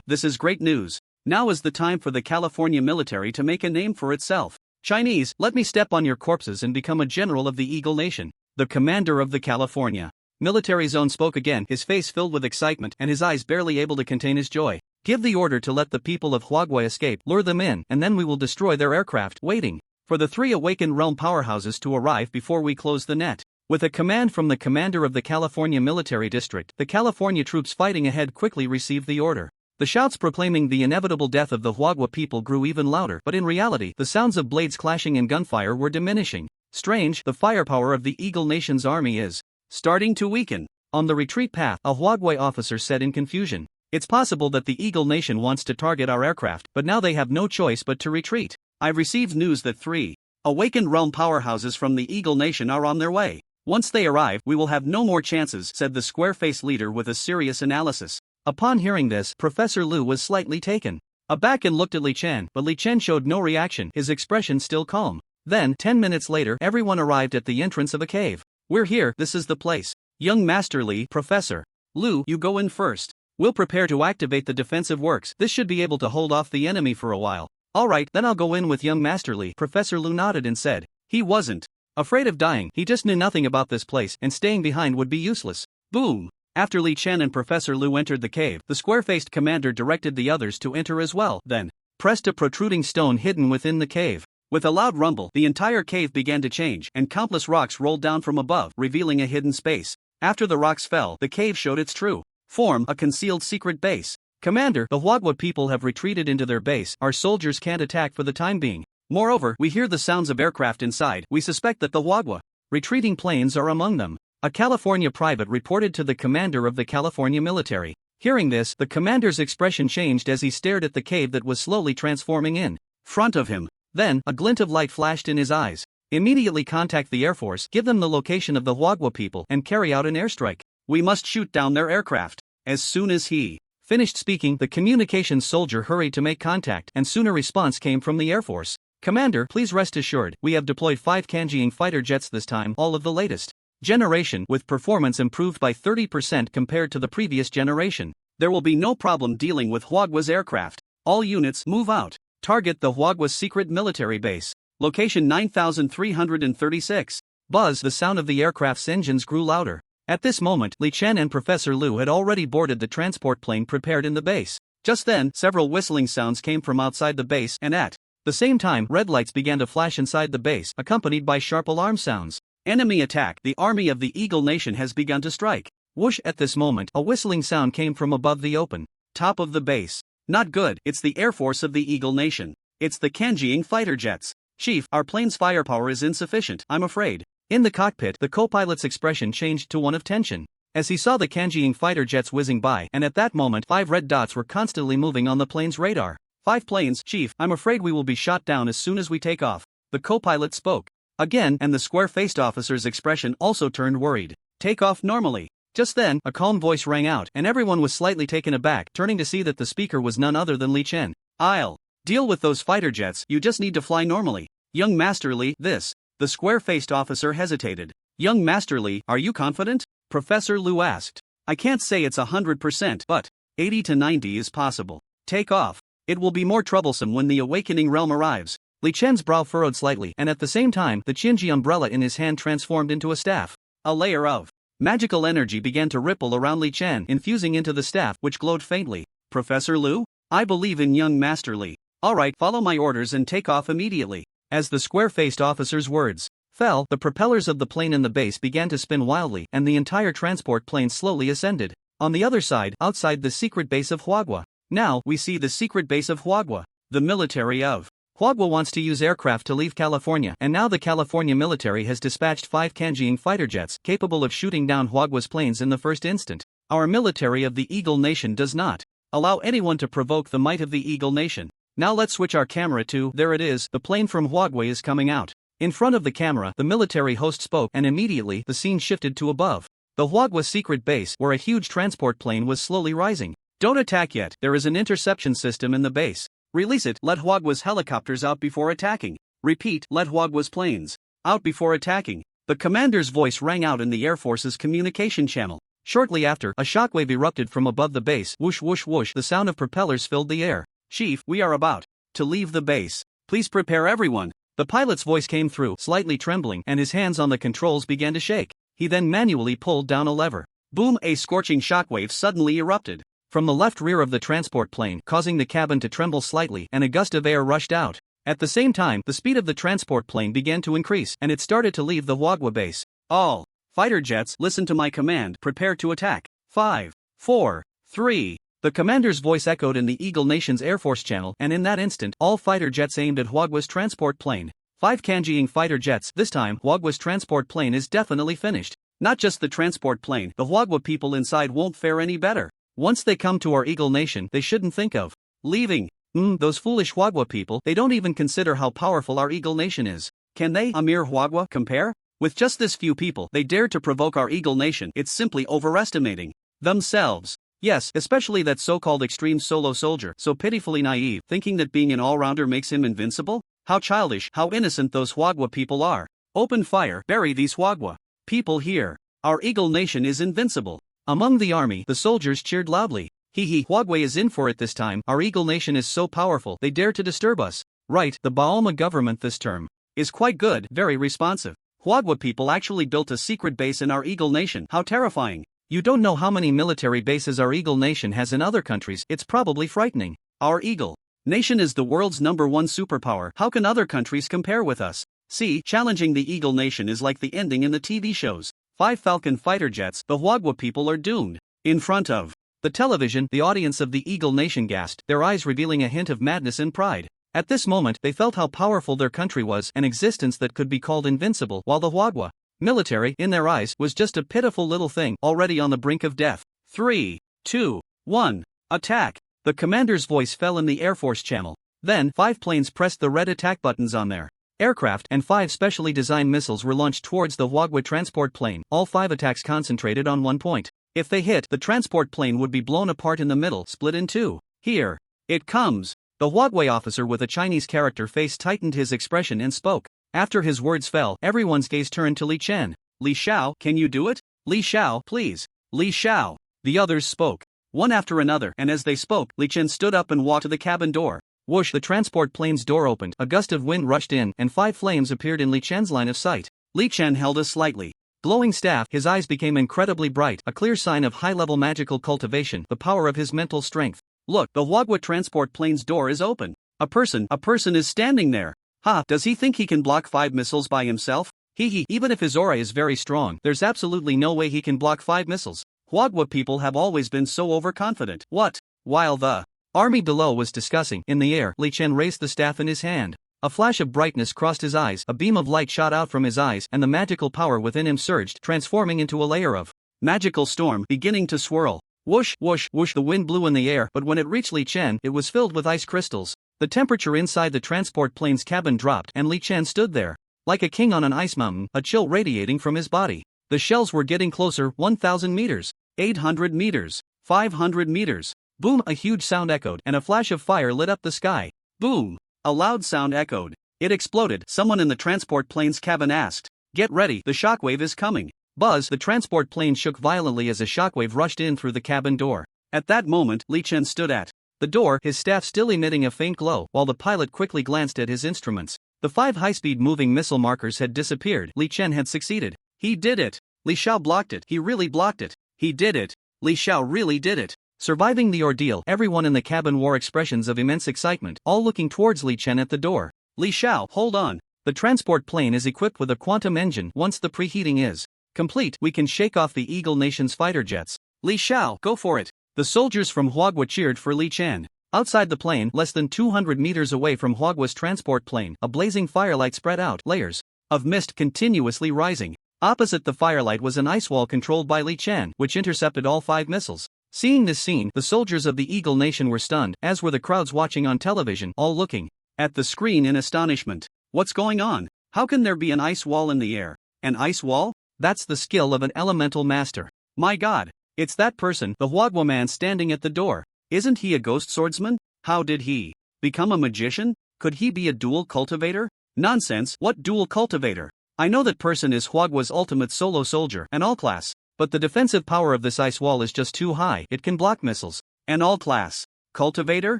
This is great news. Now is the time for the California military to make a name for itself. Chinese, let me step on your corpses and become a general of the Eagle Nation. The commander of the California military zone spoke again, his face filled with excitement and his eyes barely able to contain his joy. Give the order to let the people of Huaguai escape, lure them in, and then we will destroy their aircraft, waiting for the 3 awakened realm powerhouses to arrive before we close the net. With a command from the commander of the California military district, the California troops fighting ahead quickly received the order. The shouts proclaiming the inevitable death of the Huagua people grew even louder, but in reality, the sounds of blades clashing and gunfire were diminishing. Strange, the firepower of the Eagle Nation's army is starting to weaken. On the retreat path, a Huaguai officer said in confusion. It's possible that the Eagle Nation wants to target our aircraft, but now they have no choice but to retreat. I've received news that 3 awakened realm powerhouses from the Eagle Nation are on their way. Once they arrive, we will have no more chances, said the square-faced leader with a serious analysis. Upon hearing this, Professor Lu was slightly taken aback and looked at Li Chen, but Li Chen showed no reaction, his expression still calm. Then, 10 minutes later, everyone arrived at the entrance of a cave. We're here, this is the place. Young Master Li, Professor Lu, you go in first. We'll prepare to activate the defensive works. This should be able to hold off the enemy for a while. Alright, then I'll go in with young Master Li. Professor Lu nodded and said. He wasn't afraid of dying, he just knew nothing about this place, and staying behind would be useless. Boom! After Li Chen and Professor Lu entered the cave, the square-faced commander directed the others to enter as well, then pressed a protruding stone hidden within the cave. With a loud rumble, the entire cave began to change, and countless rocks rolled down from above, revealing a hidden space. After the rocks fell, the cave showed its true form, a concealed secret base. Commander, the Huagua people have retreated into their base, our soldiers can't attack for the time being. Moreover, we hear the sounds of aircraft inside, we suspect that the Huagua retreating planes are among them. A California private reported to the commander of the California military. Hearing this, the commander's expression changed as he stared at the cave that was slowly transforming in front of him. Then, a glint of light flashed in his eyes. Immediately contact the Air Force, give them the location of the Huagua people, and carry out an airstrike. We must shoot down their aircraft. As soon as he finished speaking, the communications soldier hurried to make contact, and soon a response came from the Air Force. Commander, please rest assured, we have deployed 5 Kanjiing fighter jets this time, all of the latest generation, with performance improved by 30% compared to the previous generation. There will be no problem dealing with Huagua's aircraft. All units move out. Target the Huagua's secret military base. Location 9336. Buzz, the sound of the aircraft's engines grew louder. At this moment, Li Chen and Professor Lu had already boarded the transport plane prepared in the base. Just then, several whistling sounds came from outside the base, and at the same time, red lights began to flash inside the base, accompanied by sharp alarm sounds. Enemy attack! The army of the Eagle Nation has begun to strike. Whoosh! At this moment, a whistling sound came from above the open top of the base. Not good, it's the Air Force of the Eagle Nation. It's the Kanjiing fighter jets. Chief, our plane's firepower is insufficient, I'm afraid. In the cockpit, the co-pilot's expression changed to one of tension as he saw the Kanjiing fighter jets whizzing by, and at that moment 5 red dots were constantly moving on the plane's radar. 5 planes, Chief, I'm afraid we will be shot down as soon as we take off. The co-pilot spoke again, and the square-faced officer's expression also turned worried. Take off normally. Just then, a calm voice rang out, and everyone was slightly taken aback, turning to see that the speaker was none other than Li Chen. I'll deal with those fighter jets, you just need to fly normally. Young Master Li, this. The square-faced officer hesitated. Young Master Li, are you confident? Professor Lu asked. I can't say it's 100%, but 80 to 90 is possible. Take off. It will be more troublesome when the awakening realm arrives. Li Chen's brow furrowed slightly, and at the same time, the Qinji umbrella in his hand transformed into a staff. A layer of magical energy began to ripple around Li Chen, infusing into the staff, which glowed faintly. Professor Lu? I believe in young Master Li. Alright, follow my orders and take off immediately. As the square-faced officer's words fell, the propellers of the plane in the base began to spin wildly, and the entire transport plane slowly ascended. On the other side, outside the secret base of Huagua. Now, we see the secret base of Huagua. The military of Huagua wants to use aircraft to leave California, and now the California military has dispatched 5 Kanjiing fighter jets capable of shooting down Huagua's planes in the first instant. Our military of the Eagle Nation does not allow anyone to provoke the might of the Eagle Nation. Now let's switch our camera to, there it is, the plane from Huagua is coming out. In front of the camera, the military host spoke, and immediately, the scene shifted to above the Huagua secret base, where a huge transport plane was slowly rising. Don't attack yet, there is an interception system in the base. Release it, let Huagua's helicopters out before attacking. Repeat, let Huagua's planes out before attacking. The commander's voice rang out in the Air Force's communication channel. Shortly after, a shockwave erupted from above the base. Whoosh whoosh whoosh, the sound of propellers filled the air. Chief, we are about to leave the base. Please prepare everyone. The pilot's voice came through, slightly trembling, and his hands on the controls began to shake. He then manually pulled down a lever. Boom! A scorching shockwave suddenly erupted from the left rear of the transport plane, causing the cabin to tremble slightly, and a gust of air rushed out. At the same time, the speed of the transport plane began to increase, and it started to leave the Huagua base. All fighter jets, listen to my command, prepare to attack. 5, 4, 3. The commander's voice echoed in the Eagle Nation's Air Force channel, and in that instant, all fighter jets aimed at Huagua's transport plane. 5 Kanjiing fighter jets. This time, Huagua's transport plane is definitely finished. Not just the transport plane, the Huagua people inside won't fare any better. Once they come to our Eagle Nation, they shouldn't think of leaving. Those foolish Huagua people, they don't even consider how powerful our Eagle Nation is. Can they, a mere Huagua, compare? With just this few people, they dare to provoke our Eagle Nation. It's simply overestimating themselves. Yes, especially that so-called extreme solo soldier, so pitifully naive, thinking that being an all-rounder makes him invincible? How childish, how innocent those Huagua people are. Open fire, bury these Huagua people here. Our Eagle Nation is invincible. Among the army, the soldiers cheered loudly. Hee, Huagua is in for it this time. Our Eagle Nation is so powerful, they dare to disturb us. Right, the Baoma government this term is quite good, very responsive. Huagua people actually built a secret base in our Eagle Nation. How terrifying. You don't know how many military bases our Eagle Nation has in other countries, it's probably frightening. Our Eagle Nation is the world's #1 superpower. How can other countries compare with us? See, challenging the Eagle Nation is like the ending in the TV shows. 5 Falcon fighter jets, the Huagua people are doomed. In front of the television, the audience of the Eagle Nation gasped, their eyes revealing a hint of madness and pride. At this moment, they felt how powerful their country was, an existence that could be called invincible, while the Huagua military, in their eyes, was just a pitiful little thing, already on the brink of death. 3, 2, 1, attack! The commander's voice fell in the Air Force channel. Then, 5 planes pressed the red attack buttons on their aircraft, and 5 specially designed missiles were launched towards the Huagua transport plane. All 5 attacks concentrated on one point. If they hit, the transport plane would be blown apart in the middle, split in two. Here it comes. The Huawei officer with a Chinese character face tightened his expression and spoke. After his words fell, everyone's gaze turned to Li Chen. Li Xiao, can you do it? Li Xiao, please. Li Xiao. The others spoke. One after another, and as they spoke, Li Chen stood up and walked to the cabin door. Whoosh! The transport plane's door opened, a gust of wind rushed in, and 5 flames appeared in Li Chen's line of sight. Li Chen held a slightly glowing staff. His eyes became incredibly bright, a clear sign of high-level magical cultivation, the power of his mental strength. Look, the Huagua transport plane's door is open. A person is standing there. Ha, does he think he can block 5 missiles by himself? Even if his aura is very strong, there's absolutely no way he can block 5 missiles. Huagua people have always been so overconfident. What? While the army below was discussing, in the air, Li Chen raised the staff in his hand. A flash of brightness crossed his eyes, a beam of light shot out from his eyes, and the magical power within him surged, transforming into a layer of magical storm beginning to swirl. Whoosh, whoosh, whoosh, the wind blew in the air, but when it reached Li Chen, it was filled with ice crystals. The temperature inside the transport plane's cabin dropped, and Li Chen stood there like a king on an ice mountain, a chill radiating from his body. The shells were getting closer. 1,000 meters, 800 meters, 500 meters. Boom! A huge sound echoed, and a flash of fire lit up the sky. Boom! A loud sound echoed. It exploded. Someone in the transport plane's cabin asked, "Get ready, the shockwave is coming." Buzz! The transport plane shook violently as a shockwave rushed in through the cabin door. At that moment, Li Chen stood at the door, his staff still emitting a faint glow, while the pilot quickly glanced at his instruments. The 5 high-speed moving missile markers had disappeared. Li Chen had succeeded. He did it. Li Xiao blocked it. He really blocked it. He did it. Li Xiao really did it. Surviving the ordeal, everyone in the cabin wore expressions of immense excitement, all looking towards Li Chen at the door. Li Xiao, hold on. The transport plane is equipped with a quantum engine. Once the preheating is complete, we can shake off the Eagle Nation's fighter jets. Li Xiao, go for it. The soldiers from Huagua cheered for Li Chen. Outside the plane, less than 200 meters away from Huagua's transport plane, a blazing firelight spread out, layers of mist continuously rising. Opposite the firelight was an ice wall controlled by Li Chen, which intercepted all 5 missiles. Seeing this scene, the soldiers of the Eagle Nation were stunned, as were the crowds watching on television, all looking at the screen in astonishment. What's going on? How can there be an ice wall in the air? An ice wall? That's the skill of an elemental master. My God, it's that person, the Huagua man standing at the door. Isn't he a ghost swordsman? How did he become a magician? Could he be a dual cultivator? Nonsense, what dual cultivator? I know that person is Huagua's ultimate solo soldier, an all-class. But the defensive power of this ice wall is just too high. It can block missiles. An all-class cultivator?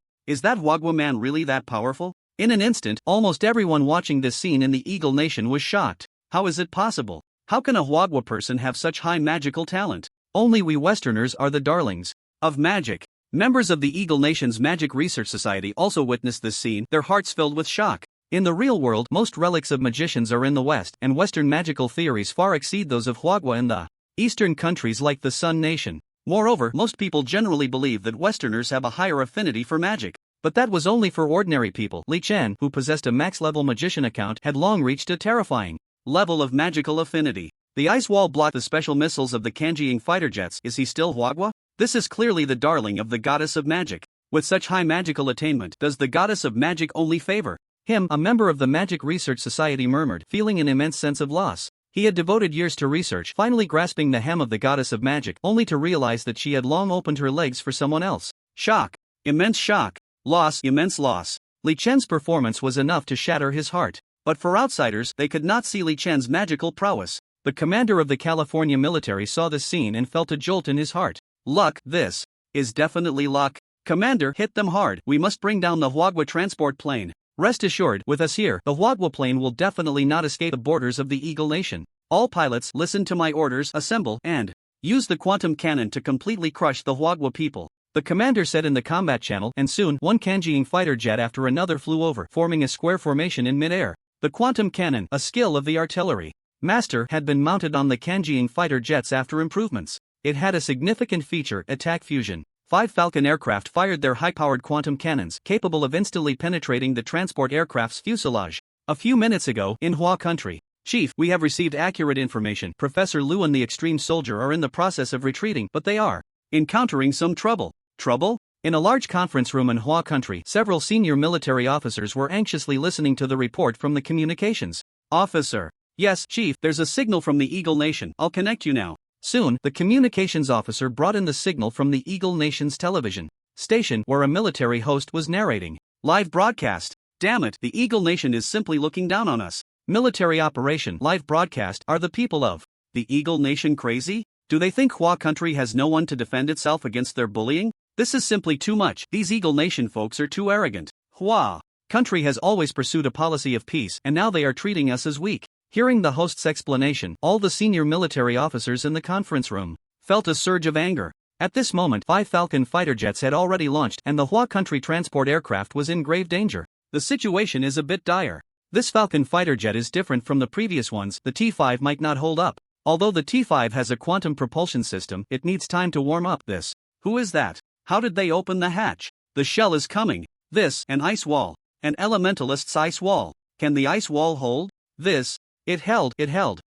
Is that Huagua man really that powerful? In an instant, almost everyone watching this scene in the Eagle Nation was shocked. How is it possible? How can a Huagua person have such high magical talent? Only we Westerners are the darlings of magic. Members of the Eagle Nation's Magic Research Society also witnessed this scene, their hearts filled with shock. In the real world, most relics of magicians are in the West, and Western magical theories far exceed those of Huagua in the Eastern countries like the Sun Nation. Moreover, most people generally believe that Westerners have a higher affinity for magic. But that was only for ordinary people. Li Chen, who possessed a max-level magician account, had long reached a terrifying level of magical affinity. The ice wall blocked the special missiles of the Kanjiing fighter jets. Is he still Huagua? This is clearly the darling of the goddess of magic. With such high magical attainment, does the goddess of magic only favor him? A member of the Magic Research Society murmured, feeling an immense sense of loss. He had devoted years to research, finally grasping the hem of the goddess of magic, only to realize that she had long opened her legs for someone else. Shock. Immense shock. Loss. Immense loss. Li Chen's performance was enough to shatter his heart. But for outsiders, they could not see Li Chen's magical prowess. The commander of the California military saw this scene and felt a jolt in his heart. Luck. This is definitely luck. Commander, hit them hard. We must bring down the Huagua transport plane. Rest assured, with us here, the Huagua plane will definitely not escape the borders of the Eagle Nation. All pilots, listen to my orders, assemble, and use the quantum cannon to completely crush the Huagua people. The commander said in the combat channel, and soon, one Kanjiing fighter jet after another flew over, forming a square formation in mid-air. The quantum cannon, a skill of the artillery master, had been mounted on the Kanjiing fighter jets after improvements. It had a significant feature, attack fusion. 5 Falcon aircraft fired their high-powered quantum cannons, capable of instantly penetrating the transport aircraft's fuselage. A few minutes ago, in Hua country. Chief, we have received accurate information. Professor Lu and the extreme soldier are in the process of retreating, but they are encountering some trouble. Trouble? In a large conference room in Hua country, several senior military officers were anxiously listening to the report from the communications officer. Yes, Chief, there's a signal from the Eagle Nation. I'll connect you now. Soon, the communications officer brought in the signal from the Eagle Nation's television station, where a military host was narrating. Live broadcast. Damn it, the Eagle Nation is simply looking down on us. Military operation live broadcast. Are the people of the Eagle Nation crazy? Do they think Hua country has no one to defend itself against their bullying? This is simply too much. These Eagle Nation folks are too arrogant. Hua country has always pursued a policy of peace, and now they are treating us as weak. Hearing the host's explanation, all the senior military officers in the conference room felt a surge of anger. At this moment, 5 Falcon fighter jets had already launched, and the Hua country transport aircraft was in grave danger. The situation is a bit dire. This Falcon fighter jet is different from the previous ones. The T-5 might not hold up. Although the T-5 has a quantum propulsion system, it needs time to warm up. This. Who is that? How did they open the hatch? The shell is coming. This, an ice wall. An elementalist's ice wall. Can the ice wall hold? This. It held.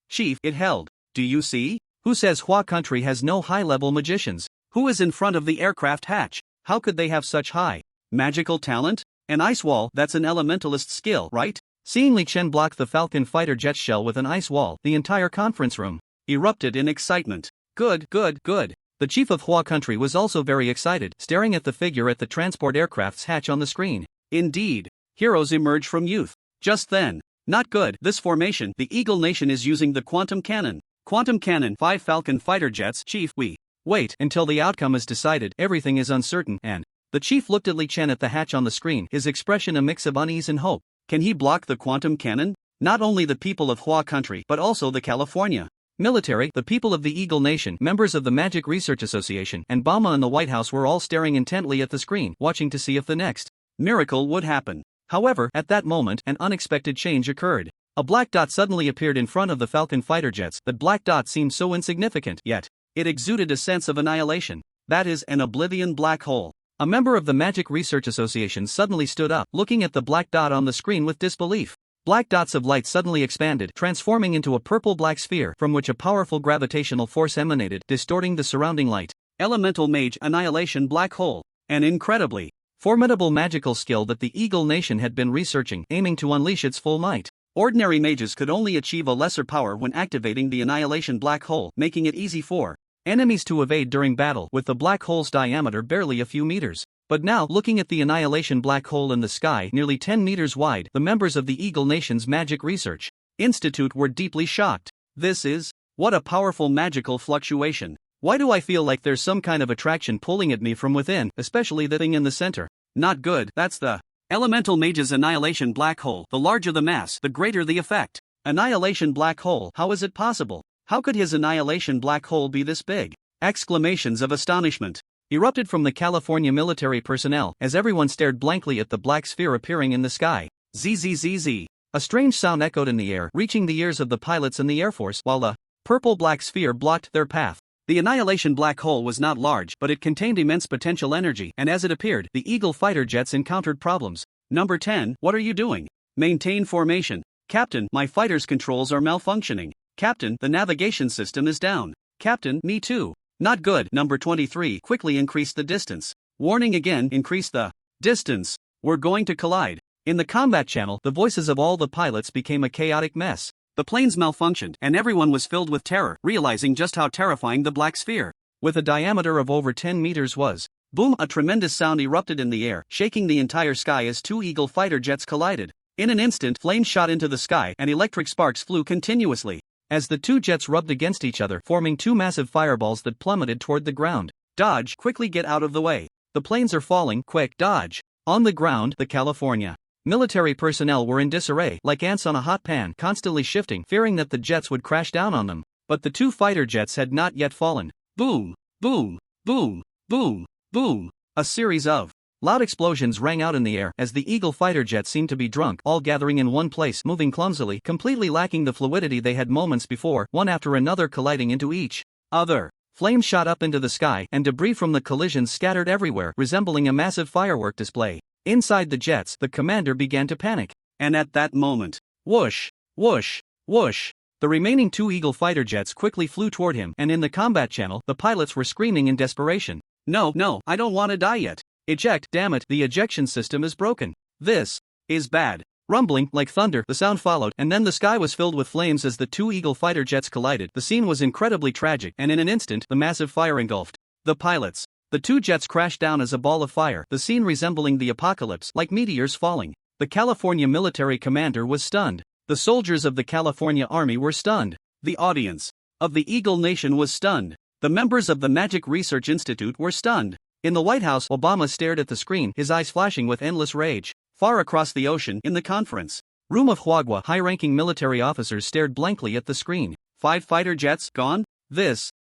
Chief, it held. Do you see? Who says Hua country has no high-level magicians? Who is in front of the aircraft hatch? How could they have such high magical talent? An ice wall, that's an elementalist skill, right? Seeing Li Chen block the Falcon fighter jet shell with an ice wall, the entire conference room erupted in excitement. Good. The chief of Hua country was also very excited, staring at the figure at the transport aircraft's hatch on the screen. Indeed, heroes emerge from youth. Just then, not good. This formation, the Eagle Nation is using the quantum cannon. Quantum cannon, 5 Falcon fighter jets. Chief, we wait until the outcome is decided. Everything is uncertain, and the chief looked at Li Chen at the hatch on the screen, his expression a mix of unease and hope. Can he block the quantum cannon? Not only the people of Hua country, but also the California military, the people of the Eagle Nation, members of the Magic Research Association, and Bama and the White House were all staring intently at the screen, watching to see if the next miracle would happen. However, at that moment, an unexpected change occurred. A black dot suddenly appeared in front of the Falcon fighter jets. That black dot seemed so insignificant, yet it exuded a sense of annihilation. That is, an oblivion black hole. A member of the Magic Research Association suddenly stood up, looking at the black dot on the screen with disbelief. Black dots of light suddenly expanded, transforming into a purple-black sphere from which a powerful gravitational force emanated, distorting the surrounding light. Elemental Mage Annihilation Black Hole. An incredibly formidable magical skill that the Eagle Nation had been researching, aiming to unleash its full might. Ordinary mages could only achieve a lesser power when activating the Annihilation Black Hole, making it easy for enemies to evade during battle, with the black hole's diameter barely a few meters. But now, looking at the Annihilation Black Hole in the sky, nearly 10 meters wide, the members of the Eagle Nation's Magic Research Institute were deeply shocked. What a powerful magical fluctuation. Why do I feel like there's some kind of attraction pulling at me from within, especially the thing in the center? Not good. That's the Elemental Mage's Annihilation Black Hole. The larger the mass, the greater the effect. Annihilation Black Hole. How is it possible? How could his Annihilation Black Hole be this big? Exclamations of astonishment erupted from the California military personnel as everyone stared blankly at the black sphere appearing in the sky. Zzz. A strange sound echoed in the air, reaching the ears of the pilots and the Air Force, while the purple-black sphere blocked their path. The Annihilation Black Hole was not large, but it contained immense potential energy, and as it appeared, the Eagle fighter jets encountered problems. Number 10, what are you doing? Maintain formation. Captain, my fighter's controls are malfunctioning. Captain, the navigation system is down. Captain, me too. Not good. Number 23, quickly increase the distance. Warning again, increase the distance. We're going to collide. In the combat channel, the voices of all the pilots became a chaotic mess. The planes malfunctioned, and everyone was filled with terror, realizing just how terrifying the black sphere, with a diameter of over 10 meters was. Boom! A tremendous sound erupted in the air, shaking the entire sky as 2 Eagle fighter jets collided. In an instant, flames shot into the sky, and electric sparks flew continuously as the 2 jets rubbed against each other, forming 2 massive fireballs that plummeted toward the ground. Dodge! Quickly get out of the way. The planes are falling, quick, dodge! On the ground, the California military personnel were in disarray, like ants on a hot pan, constantly shifting, fearing that the jets would crash down on them. But the 2 fighter jets had not yet fallen. Boom! Boom! Boom! Boom! Boom! A series of loud explosions rang out in the air as the Eagle fighter jets seemed to be drunk, all gathering in one place, moving clumsily, completely lacking the fluidity they had moments before, one after another colliding into each other. Flames shot up into the sky, and debris from the collisions scattered everywhere, resembling a massive firework display. Inside the jets, the commander began to panic. And at that moment, whoosh, whoosh, whoosh, the remaining 2 Eagle fighter jets quickly flew toward him, and in the combat channel, the pilots were screaming in desperation. No, I don't want to die yet. Eject, damn it, the ejection system is broken. This is bad. Rumbling, like thunder, the sound followed, and then the sky was filled with flames as the 2 Eagle fighter jets collided. The scene was incredibly tragic, and in an instant, the massive fire engulfed the pilots. The two jets crashed down as a ball of fire, the scene resembling the apocalypse, like meteors falling. The California military commander was stunned. The soldiers of the California Army were stunned. The audience of the Eagle Nation was stunned. The members of the Magic Research Institute were stunned. In the White House, Obama stared at the screen, his eyes flashing with endless rage. Far across the ocean, in the conference room of Huagua, high-ranking military officers stared blankly at the screen. 5 fighter jets gone?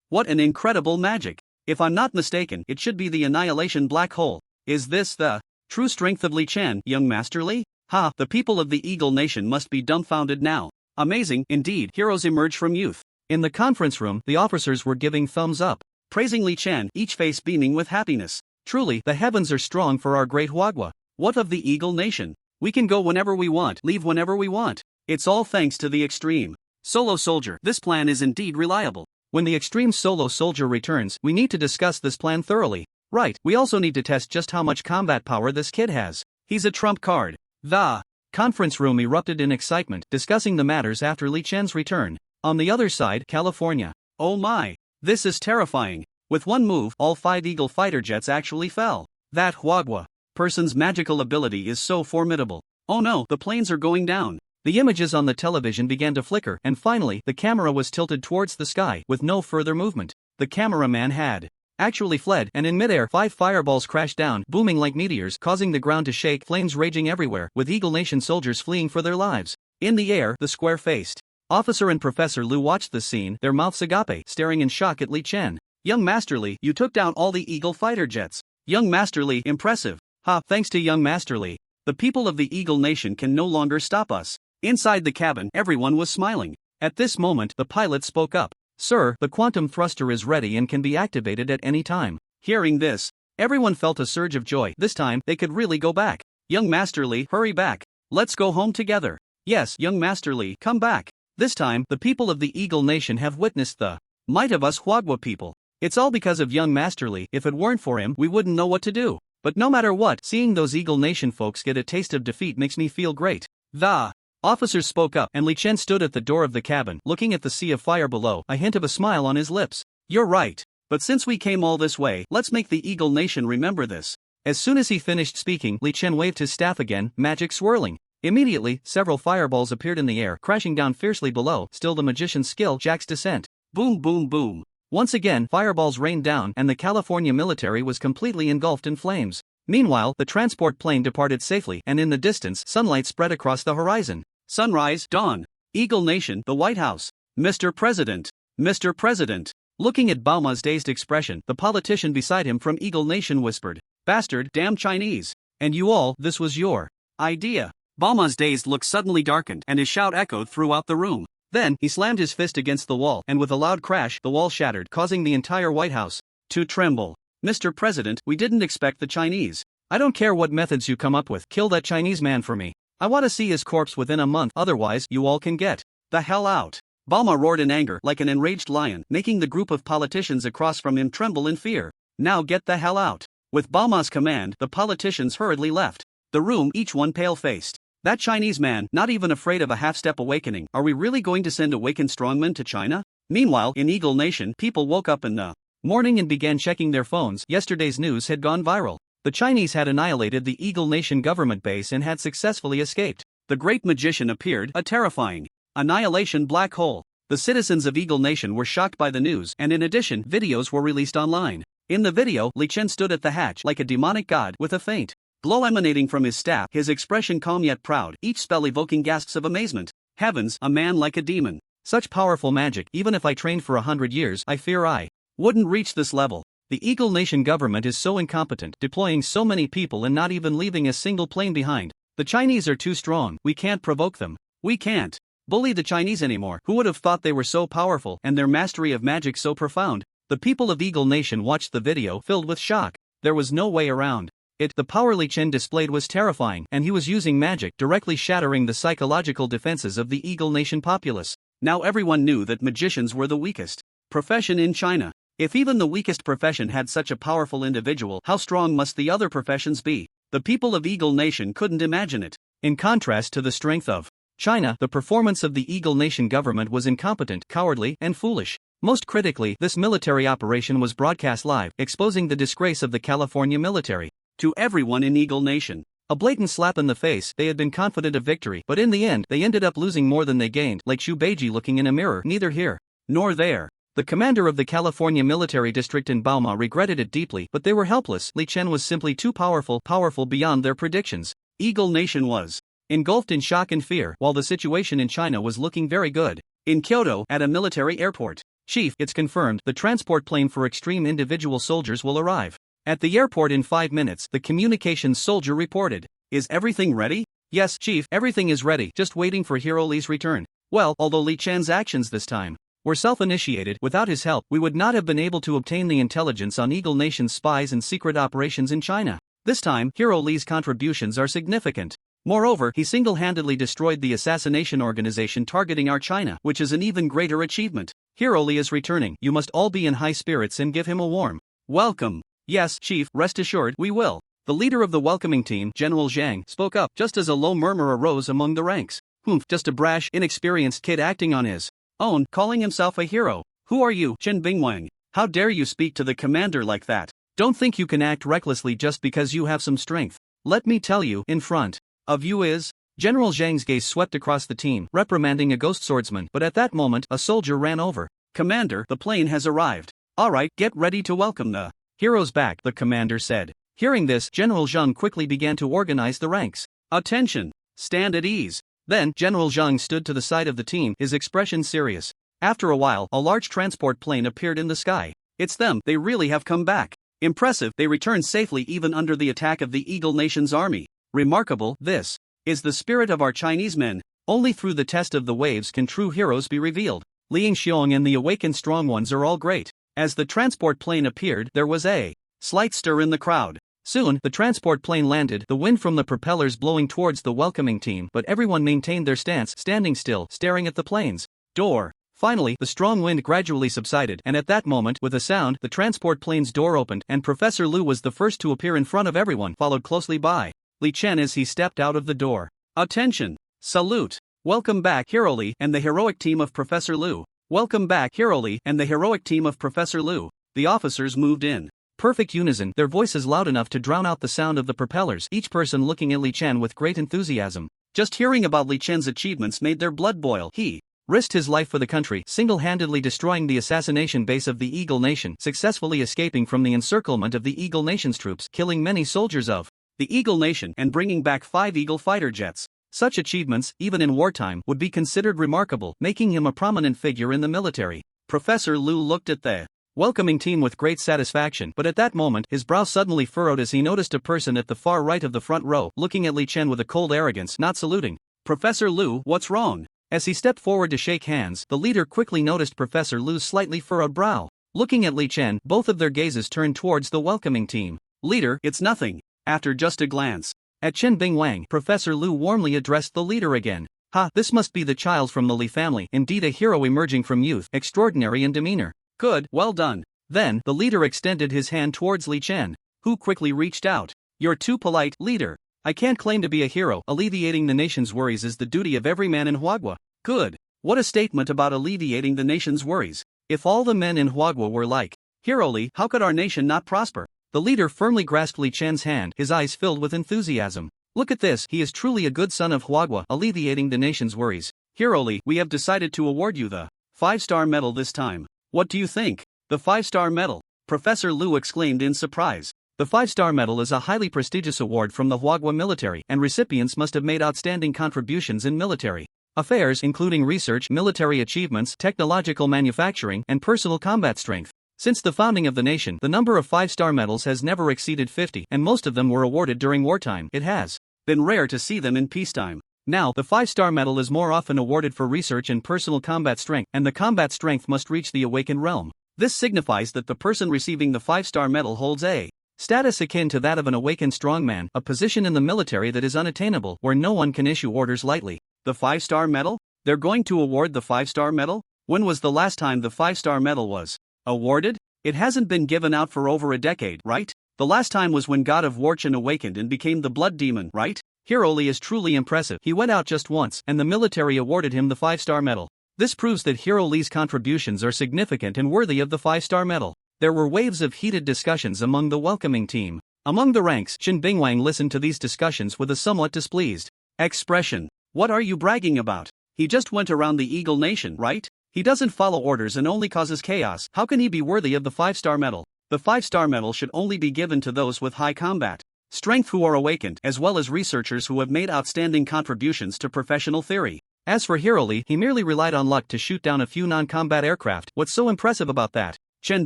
What an incredible magic. If I'm not mistaken, it should be the Annihilation Black Hole. Is this the true strength of Li Chen, young Master Li? Ha, the people of the Eagle Nation must be dumbfounded now. Amazing, indeed, heroes emerge from youth. In the conference room, the officers were giving thumbs up, praising Li Chen, each face beaming with happiness. Truly, the heavens are strong for our great Huagua. What of the Eagle Nation? We can go whenever we want, leave whenever we want. It's all thanks to the Extreme Solo Soldier. This plan is indeed reliable. When the Extreme Solo Soldier returns, we need to discuss this plan thoroughly. Right, we also need to test just how much combat power this kid has. He's a trump card. The conference room erupted in excitement, discussing the matters after Li Chen's return. On the other side, California. Oh my, this is terrifying. With one move, all 5 Eagle fighter jets actually fell. That Huagua person's magical ability is so formidable. Oh no, the planes are going down. The images on the television began to flicker, and finally, the camera was tilted towards the sky, with no further movement. The cameraman had actually fled, and in midair, 5 fireballs crashed down, booming like meteors, causing the ground to shake, flames raging everywhere, with Eagle Nation soldiers fleeing for their lives. In the air, the square-faced Officer and Professor Liu watched the scene, their mouths agape, staring in shock at Li Chen. Young Master Li, you took down all the Eagle fighter jets. Young Master Li, impressive. Ha, thanks to young Master Li, the people of the Eagle Nation can no longer stop us. Inside the cabin, everyone was smiling. At this moment, the pilot spoke up. Sir, the quantum thruster is ready and can be activated at any time. Hearing this, everyone felt a surge of joy. This time, they could really go back. Young Master Li, hurry back. Let's go home together. Yes, young Master Li, come back. This time, the people of the Eagle Nation have witnessed the might of us Huagua people. It's all because of young Master Li. If it weren't for him, we wouldn't know what to do. But no matter what, seeing those Eagle Nation folks get a taste of defeat makes me feel great. The officers spoke up, and Li Chen stood at the door of the cabin, looking at the sea of fire below, a hint of a smile on his lips. You're right. But since we came all this way, let's make the Eagle Nation remember this. As soon as he finished speaking, Li Chen waved his staff again, magic swirling. Immediately, several fireballs appeared in the air, crashing down fiercely below. Still the magician's skill, Jack's descent. Boom boom boom. Once again, fireballs rained down, and the California military was completely engulfed in flames. Meanwhile, the transport plane departed safely, and in the distance, sunlight spread across the horizon. Sunrise, dawn. Eagle Nation, the White House. Mr. President. Mr. President. Looking at Bauma's dazed expression, the politician beside him from Eagle Nation whispered, Bastard, damn Chinese. And you all, this was your idea. Bauma's dazed look suddenly darkened, and his shout echoed throughout the room. Then, he slammed his fist against the wall, and with a loud crash, the wall shattered, causing the entire White House to tremble. Mr. President, we didn't expect the Chinese. I don't care what methods you come up with, kill that Chinese man for me. I want to see his corpse within a month, otherwise, you all can get the hell out. Bauma roared in anger, like an enraged lion, making the group of politicians across from him tremble in fear. Now get the hell out. With Bauma's command, the politicians hurriedly left the room, each one pale-faced. That Chinese man, not even afraid of a half-step awakening. Are we really going to send awakened strongmen to China? Meanwhile, in Eagle Nation, people woke up in the morning and began checking their phones. Yesterday's news had gone viral. The Chinese had annihilated the Eagle Nation government base and had successfully escaped. The great magician appeared, a terrifying annihilation black hole. The citizens of Eagle Nation were shocked by the news, and in addition, videos were released online. In the video, Li Chen stood at the hatch like a demonic god, with a faint glow emanating from his staff, his expression calm yet proud, each spell evoking gasps of amazement. Heavens, a man like a demon. Such powerful magic, even if I trained for 100 years, I fear I wouldn't reach this level. The Eagle Nation government is so incompetent, deploying so many people and not even leaving a single plane behind. The Chinese are too strong, we can't provoke them. We can't bully the Chinese anymore. Who would have thought they were so powerful and their mastery of magic so profound? The people of Eagle Nation watched the video, filled with shock. There was no way around it. The power Li Chen displayed was terrifying, and he was using magic, directly shattering the psychological defenses of the Eagle Nation populace. Now everyone knew that magicians were the weakest profession in China. If even the weakest profession had such a powerful individual, how strong must the other professions be? The people of Eagle Nation couldn't imagine it. In contrast to the strength of China, the performance of the Eagle Nation government was incompetent, cowardly, and foolish. Most critically, this military operation was broadcast live, exposing the disgrace of the California military to everyone in Eagle Nation. A blatant slap in the face. They had been confident of victory, but in the end, they ended up losing more than they gained, like Shu Beiji looking in a mirror. Neither here nor there. The commander of the California military district in Bauma regretted it deeply, but they were helpless. Li Chen was simply too powerful beyond their predictions. Eagle Nation was engulfed in shock and fear, while the situation in China was looking very good. In Kyoto, at a military airport. Chief, it's confirmed, the transport plane for extreme individual soldiers will arrive at the airport in 5 minutes, the communications soldier reported. Is everything ready? Yes, Chief, everything is ready, just waiting for Hero Li's return. Well, although Li Chen's actions this time were self-initiated, without his help, we would not have been able to obtain the intelligence on Eagle Nation's spies and secret operations in China. This time, Hero Li's contributions are significant. Moreover, he single-handedly destroyed the assassination organization targeting our China, which is an even greater achievement. Hero Li is returning. You must all be in high spirits and give him a warm welcome. Yes, Chief, rest assured, we will. The leader of the welcoming team, General Zhang, spoke up just as a low murmur arose among the ranks. Just a brash, inexperienced kid acting on his own, calling himself a hero. Who are you, Chen Bingwang? How dare you speak to the commander like that? Don't think you can act recklessly just because you have some strength. Let me tell you, in front of you is... General Zhang's gaze swept across the team, reprimanding a ghost swordsman, but at that moment, a soldier ran over. Commander, the plane has arrived. Alright, get ready to welcome the heroes back, the commander said. Hearing this, General Zhang quickly began to organize the ranks. Attention! Stand at ease. Then, General Zhang stood to the side of the team, his expression serious. After a while, a large transport plane appeared in the sky. It's them, they really have come back. Impressive, they returned safely even under the attack of the Eagle Nation's army. Remarkable, this is the spirit of our Chinese men. Only through the test of the waves can true heroes be revealed. Liang Xiong and the awakened strong ones are all great. As the transport plane appeared, there was a slight stir in the crowd. Soon, the transport plane landed, the wind from the propellers blowing towards the welcoming team, but everyone maintained their stance, standing still, staring at the plane's door. Finally, the strong wind gradually subsided, and at that moment, with a sound, the transport plane's door opened, and Professor Lu was the first to appear in front of everyone, followed closely by Li Chen as he stepped out of the door. Attention! Salute! Welcome back, Hero Li, and the heroic team of Professor Lu. Welcome back, Hero Li, and the heroic team of Professor Lu. The officers moved in perfect unison, their voices loud enough to drown out the sound of the propellers, each person looking at Li Chen with great enthusiasm. Just hearing about Li Chen's achievements made their blood boil. He risked his life for the country, single-handedly destroying the assassination base of the Eagle Nation, successfully escaping from the encirclement of the Eagle Nation's troops, killing many soldiers of the Eagle Nation, and bringing back 5 Eagle fighter jets. Such achievements, even in wartime, would be considered remarkable, making him a prominent figure in the military. Professor Lu looked at the welcoming team with great satisfaction, but at that moment, his brow suddenly furrowed as he noticed a person at the far right of the front row, looking at Li Chen with a cold arrogance, not saluting. Professor Lu, what's wrong? As he stepped forward to shake hands, the leader quickly noticed Professor Lu's slightly furrowed brow. Looking at Li Chen, both of their gazes turned towards the welcoming team. Leader, it's nothing. After just a glance at Chen Bingwang, Professor Lu warmly addressed the leader again. Ha, this must be the child from the Li family, indeed a hero emerging from youth, extraordinary in demeanor. Good, well done. Then, the leader extended his hand towards Li Chen, who quickly reached out. You're too polite, leader. I can't claim to be a hero. Alleviating the nation's worries is the duty of every man in Huagua. Good. What a statement about alleviating the nation's worries. If all the men in Huagua were like Hero Li, how could our nation not prosper? The leader firmly grasped Li Chen's hand, his eyes filled with enthusiasm. Look at this, he is truly a good son of Huagua, alleviating the nation's worries. Hero Li, we have decided to award you the 5-star medal this time. What do you think? The 5-star medal? Professor Lu exclaimed in surprise. The 5-star medal is a highly prestigious award from the Huagua military, and recipients must have made outstanding contributions in military affairs, including research, military achievements, technological manufacturing, and personal combat strength. Since the founding of the nation, the number of 5-star medals has never exceeded 50, and most of them were awarded during wartime. It has been rare to see them in peacetime. Now, the 5-star medal is more often awarded for research and personal combat strength, and the combat strength must reach the awakened realm. This signifies that the person receiving the 5-star medal holds a status akin to that of an awakened strongman, a position in the military that is unattainable, where no one can issue orders lightly. The 5-star medal? They're going to award the 5-star medal? When was the last time the 5-star medal was awarded? It hasn't been given out for over a decade, right? The last time was when God of Warchan awakened and became the Blood Demon, right? Hero Li is truly impressive. He went out just once, and the military awarded him the 5-star medal. This proves that Hero Lee's contributions are significant and worthy of the 5-star medal. There were waves of heated discussions among the welcoming team. Among the ranks, Chen Bingwang listened to these discussions with a somewhat displeased expression. What are you bragging about? He just went around the Eagle Nation, right? He doesn't follow orders and only causes chaos. How can he be worthy of the 5-star medal? The 5-star medal should only be given to those with high combat strength who are awakened, as well as researchers who have made outstanding contributions to professional theory. As for Hero Lee, he merely relied on luck to shoot down a few non-combat aircraft. What's so impressive about that? Chen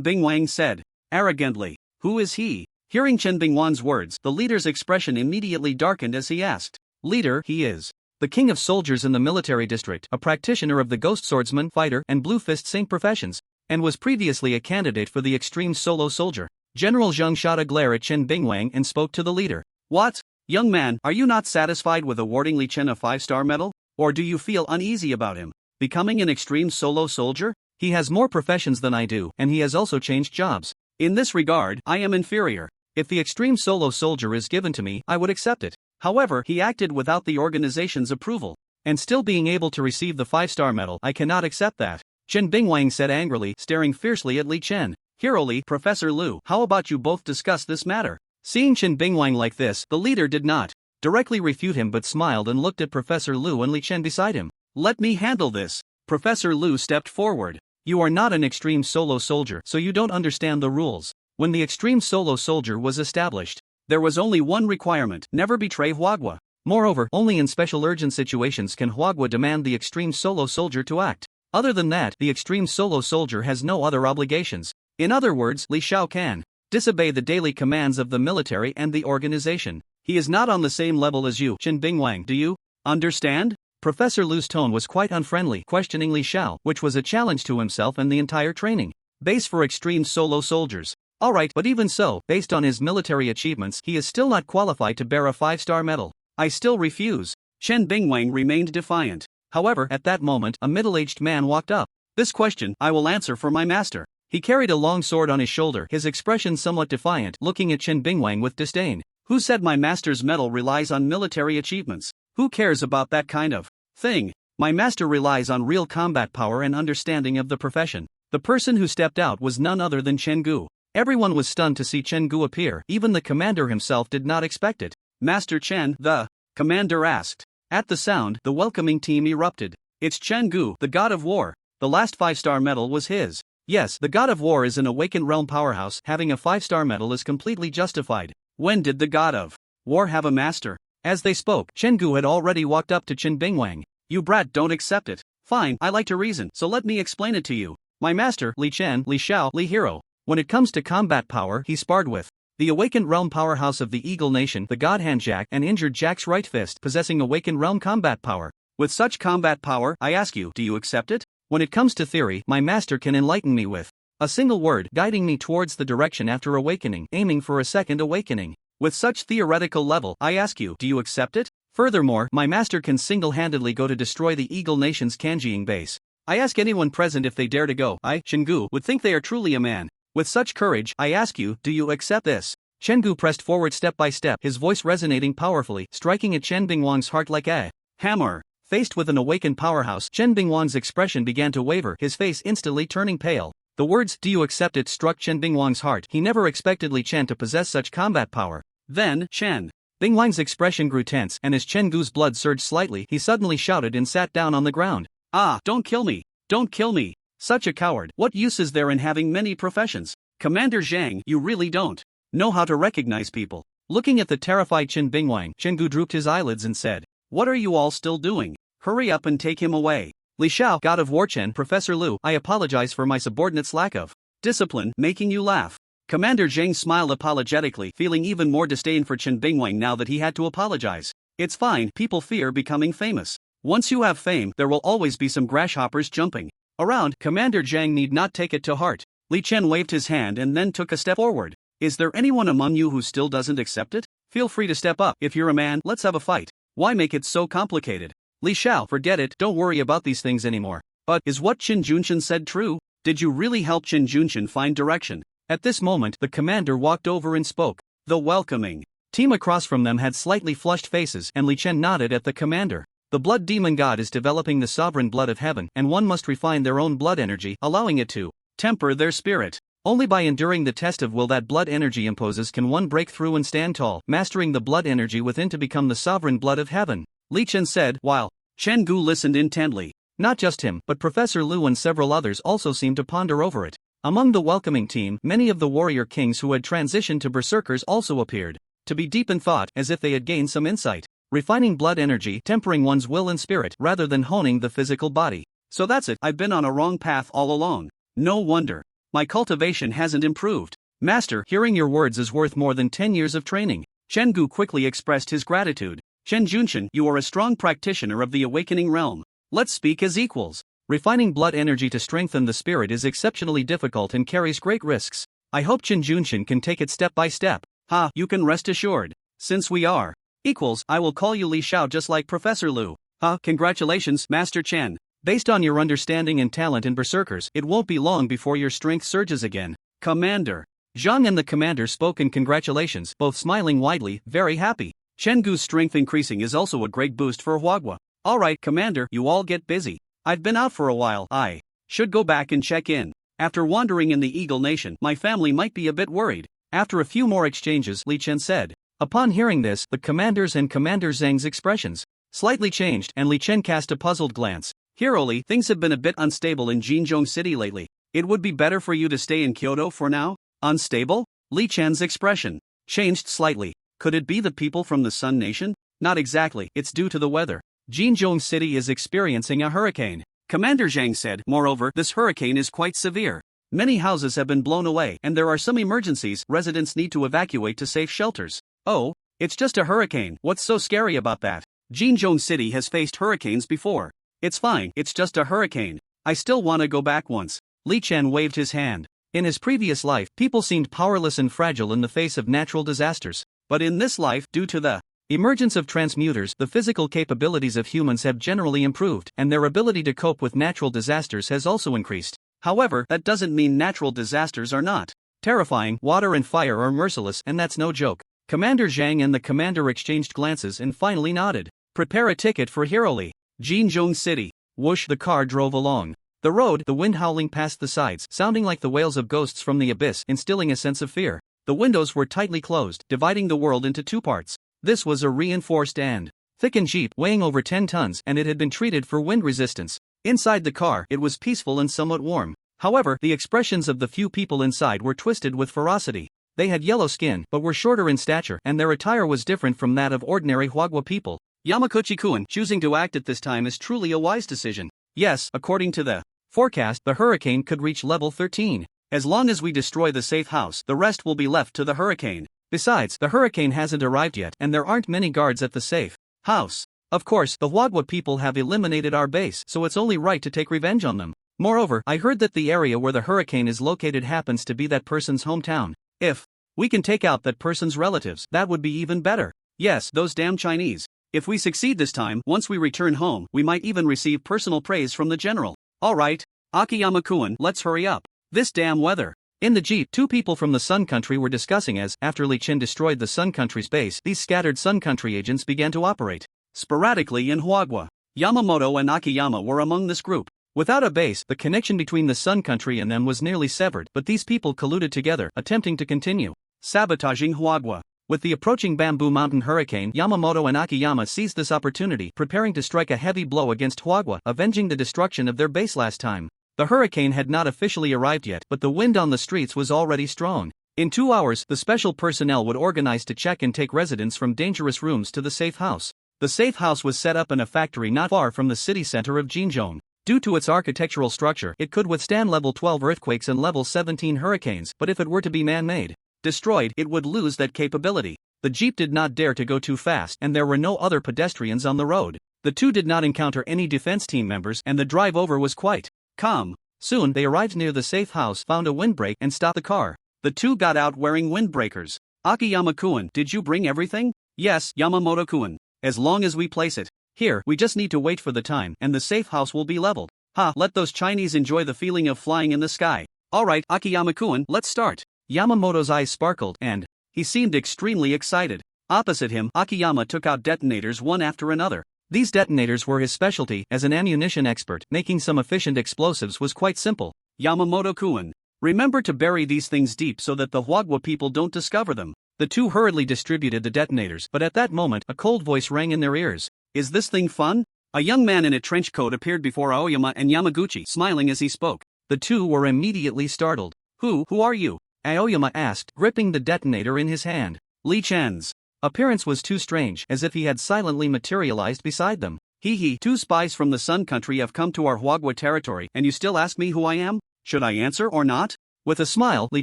Bingwang said arrogantly. Who is he? Hearing Chen Bingwang's words, the leader's expression immediately darkened as he asked. Leader, he is the king of soldiers in the military district, a practitioner of the ghost swordsman, fighter, and blue fist saint professions, and was previously a candidate for the extreme solo soldier. General Zheng shot a glare at Chen Bingwang and spoke to the leader. What? Young man, are you not satisfied with awarding Li Chen a 5-star medal? Or do you feel uneasy about him becoming an extreme solo soldier? He has more professions than I do, and he has also changed jobs. In this regard, I am inferior. If the extreme solo soldier is given to me, I would accept it. However, he acted without the organization's approval. And still being able to receive the 5-star medal, I cannot accept that. Chen Bingwang said angrily, staring fiercely at Li Chen. Hero Lee, Professor Lu, how about you both discuss this matter? Seeing Chen Bingwang like this, the leader did not directly refute him but smiled and looked at Professor Lu and Li Chen beside him. Let me handle this. Professor Lu stepped forward. You are not an extreme solo soldier, so you don't understand the rules. When the extreme solo soldier was established, there was only one requirement: never betray Huagua. Moreover, only in special urgent situations can Huagua demand the extreme solo soldier to act. Other than that, the extreme solo soldier has no other obligations. In other words, Li Xiao can disobey the daily commands of the military and the organization. He is not on the same level as you, Chen Bingwang. Do you understand? Professor Lu's tone was quite unfriendly, questioning Li Xiao, which was a challenge to himself and the entire training base for extreme solo soldiers. Alright, but even so, based on his military achievements, he is still not qualified to bear a 5-star medal. I still refuse. Chen Bingwang remained defiant. However, at that moment, a middle-aged man walked up. This question, I will answer for my master. He carried a long sword on his shoulder, his expression somewhat defiant, looking at Chen Bingwang with disdain. Who said my master's medal relies on military achievements? Who cares about that kind of thing? My master relies on real combat power and understanding of the profession. The person who stepped out was none other than Chen Gu. Everyone was stunned to see Chen Gu appear. Even the commander himself did not expect it. Master Chen, the commander asked. At the sound, the welcoming team erupted. It's Chen Gu, the god of war. The last 5-star medal was his. Yes, the god of war is an awakened realm powerhouse. Having a 5-star medal is completely justified. When did the god of war have a master? As they spoke, Chen Gu had already walked up to Chen Bingwang. You brat, don't accept it. Fine, I like to reason, so let me explain it to you. My master, Li Chen, Li Xiao, Li Hero. When it comes to combat power, he sparred with the awakened realm powerhouse of the Eagle Nation, the God Hand Jack, and injured Jack's right fist, possessing awakened realm combat power. With such combat power, I ask you, do you accept it? When it comes to theory, my master can enlighten me with a single word, guiding me towards the direction after awakening, aiming for a second awakening. With such theoretical level, I ask you, do you accept it? Furthermore, my master can single-handedly go to destroy the Eagle Nation's Kanjiing base. I ask anyone present if they dare to go. I, Chen Gu, would think they are truly a man. With such courage, I ask you, do you accept this? Chen Gu pressed forward step by step, his voice resonating powerfully, striking at Chen Bingwang's heart like a hammer. Faced with an awakened powerhouse, Chen Bingwang's expression began to waver, his face instantly turning pale. The words, do you accept it, struck Chen Bingwang's heart. He never expected Li Chen to possess such combat power. Then, Chen Bingwang's expression grew tense, and as Chen Gu's blood surged slightly, he suddenly shouted and sat down on the ground. Ah, don't kill me! Don't kill me! Such a coward! What use is there in having many professions? Commander Zhang, you really don't know how to recognize people. Looking at the terrified Chen Bingwang, Chen Gu drooped his eyelids and said, what are you all still doing? Hurry up and take him away. Li Xiao, God of War. Chen, Professor Lu, I apologize for my subordinate's lack of discipline, making you laugh. Commander Zhang smiled apologetically, feeling even more disdain for Chen Bingwang now that he had to apologize. It's fine, people fear becoming famous. Once you have fame, there will always be some grasshoppers jumping around. Commander Zhang need not take it to heart. Li Chen waved his hand and then took a step forward. Is there anyone among you who still doesn't accept it? Feel free to step up. If you're a man, let's have a fight. Why make it so complicated? Li Xiao, forget it, don't worry about these things anymore. But, is what Qin Junshin said true? Did you really help Qin Junshin find direction? At this moment, the commander walked over and spoke. The welcoming team across from them had slightly flushed faces, and Li Chen nodded at the commander. The blood demon god is developing the sovereign blood of heaven, and one must refine their own blood energy, allowing it to temper their spirit. Only by enduring the test of will that blood energy imposes can one break through and stand tall, mastering the blood energy within to become the sovereign blood of heaven, Li Chen said, while Chen Gu listened intently. Not just him, but Professor Lu and several others also seemed to ponder over it. Among the welcoming team, many of the warrior kings who had transitioned to berserkers also appeared to be deep in thought, as if they had gained some insight. Refining blood energy, tempering one's will and spirit, rather than honing the physical body. So that's it, I've been on a wrong path all along. No wonder my cultivation hasn't improved. Master, hearing your words is worth more than 10 years of training. Chen Gu quickly expressed his gratitude. Chen Junshan, you are a strong practitioner of the awakening realm. Let's speak as equals. Refining blood energy to strengthen the spirit is exceptionally difficult and carries great risks. I hope Chen Junshan can take it step by step. Ha, you can rest assured. Since we are equals, I will call you Li Xiao just like Professor Lu. Congratulations, Master Chen. Based on your understanding and talent in berserkers, it won't be long before your strength surges again. Commander. Zhang and the commander spoke in congratulations, both smiling widely, very happy. Chen Gu's strength increasing is also a great boost for Huagua. Alright, Commander, you all get busy. I've been out for a while, I should go back and check in. After wandering in the Eagle Nation, my family might be a bit worried. After a few more exchanges, Li Chen said. Upon hearing this, the commanders and Commander Zhang's expressions slightly changed, and Li Chen cast a puzzled glance. Hero Li, things have been a bit unstable in Jinzhong City lately. It would be better for you to stay in Kyoto for now? Unstable? Li Chen's expression changed slightly. Could it be the people from the Sun Nation? Not exactly, it's due to the weather. Jinzhong City is experiencing a hurricane. Commander Zhang said, moreover, this hurricane is quite severe. Many houses have been blown away, and there are some emergencies. Residents need to evacuate to safe shelters. Oh, it's just a hurricane. What's so scary about that? Jinzhong City has faced hurricanes before. It's fine, it's just a hurricane. I still want to go back once. Li Chen waved his hand. In his previous life, people seemed powerless and fragile in the face of natural disasters. But in this life, due to the emergence of transmuters, the physical capabilities of humans have generally improved, and their ability to cope with natural disasters has also increased. However, that doesn't mean natural disasters are not terrifying. Water and fire are merciless, and that's no joke. Commander Zhang and the commander exchanged glances and finally nodded. Prepare a ticket for Hiroli. Jinzhong City. Whoosh, the car drove along the road, the wind howling past the sides, sounding like the wails of ghosts from the abyss, instilling a sense of fear. The windows were tightly closed, dividing the world into two parts. This was a reinforced and thickened jeep weighing over 10 tons, and it had been treated for wind resistance. Inside the car, it was peaceful and somewhat warm. However, the expressions of the few people inside were twisted with ferocity. They had yellow skin, but were shorter in stature, and their attire was different from that of ordinary Huagua people. Yamaguchi-kun, choosing to act at this time is truly a wise decision. Yes, according to the forecast, the hurricane could reach level 13. As long as we destroy the safe house, the rest will be left to the hurricane. Besides, the hurricane hasn't arrived yet, and there aren't many guards at the safe house. Of course, the Huagua people have eliminated our base, so it's only right to take revenge on them. Moreover, I heard that the area where the hurricane is located happens to be that person's hometown. If we can take out that person's relatives, that would be even better. Yes, those damn Chinese. If we succeed this time, once we return home, we might even receive personal praise from the general. Alright, Akiyama-kun, let's hurry up. This damn weather. In the jeep, two people from the Sun Country were discussing as, after Li Chen destroyed the Sun Country's base, these scattered Sun Country agents began to operate sporadically in Huagua. Yamamoto and Akiyama were among this group. Without a base, the connection between the Sun Country and them was nearly severed, but these people colluded together, attempting to continue sabotaging Huagua. With the approaching Bamboo Mountain hurricane, Yamamoto and Akiyama seized this opportunity, preparing to strike a heavy blow against Huagua, avenging the destruction of their base last time. The hurricane had not officially arrived yet, but the wind on the streets was already strong. In 2 hours, the special personnel would organize to check and take residents from dangerous rooms to the safe house. The safe house was set up in a factory not far from the city center of Jinzhong. Due to its architectural structure, it could withstand level 12 earthquakes and level 17 hurricanes, but if it were to be man-made, destroyed, it would lose that capability. The jeep did not dare to go too fast, and there were no other pedestrians on the road. The two did not encounter any defense team members, and the drive over was quite calm. Soon, they arrived near the safe house, found a windbreak, and stopped the car. The two got out wearing windbreakers. Akiyama-kun, did you bring everything? Yes, Yamamoto-kun. As long as we place it here, we just need to wait for the time, and the safe house will be leveled. Let those Chinese enjoy the feeling of flying in the sky. Alright, Akiyama-kun, let's start. Yamamoto's eyes sparkled, and he seemed extremely excited. Opposite him, Akiyama took out detonators one after another. These detonators were his specialty. As an ammunition expert, making some efficient explosives was quite simple. Yamamoto-kun, remember to bury these things deep so that the Hwagwa people don't discover them. The two hurriedly distributed the detonators, but at that moment a cold voice rang in their ears. Is this thing fun? A young man in a trench coat appeared before Aoyama and Yamaguchi, smiling as he spoke. The two were immediately startled. Who are you? Aoyama asked, gripping the detonator in his hand. Li Chen's appearance was too strange, as if he had silently materialized beside them. Two spies from the Sun Country have come to our Hwagwa territory, and you still ask me who I am? Should I answer or not? With a smile, Li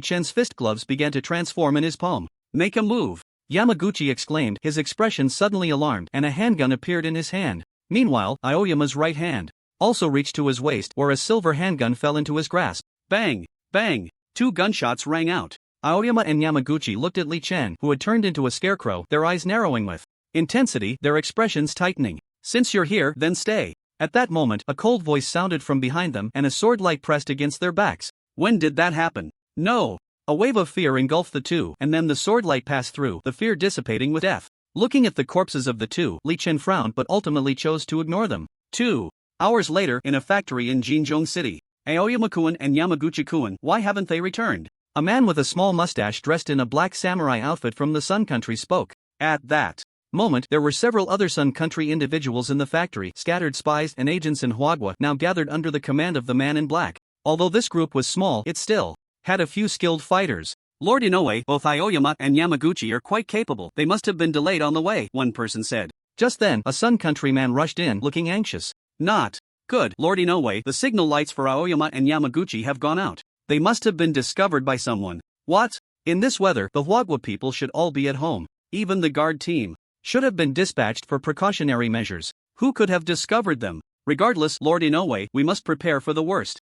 Chen's fist gloves began to transform in his palm. Make a move! Yamaguchi exclaimed, his expression suddenly alarmed, and a handgun appeared in his hand. Meanwhile, Aoyama's right hand also reached to his waist, where a silver handgun fell into his grasp. Bang! Bang! 2 gunshots rang out. Aoyama and Yamaguchi looked at Li Chen, who had turned into a scarecrow, their eyes narrowing with intensity, their expressions tightening. Since you're here, then stay. At that moment, a cold voice sounded from behind them and a sword light pressed against their backs. When did that happen? No! A wave of fear engulfed the two, and then the sword light passed through, the fear dissipating with death. Looking at the corpses of the two, Li Chen frowned but ultimately chose to ignore them. 2 hours later, in a factory in Jinzhong City. Aoyama-kun and Yamaguchi-kun, why haven't they returned? A man with a small mustache dressed in a black samurai outfit from the Sun Country spoke. At that moment, there were several other Sun Country individuals in the factory, scattered spies and agents in Hwagwa, now gathered under the command of the man in black. Although this group was small, it still had a few skilled fighters. Lord Inoue, both Aoyama and Yamaguchi are quite capable. They must have been delayed on the way, one person said. Just then, a Sun Country man rushed in, looking anxious. Not good, Lord Inoue, the signal lights for Aoyama and Yamaguchi have gone out. They must have been discovered by someone. What? In this weather, the Hwagwa people should all be at home. Even the guard team should have been dispatched for precautionary measures. Who could have discovered them? Regardless, Lord Inoue, we must prepare for the worst.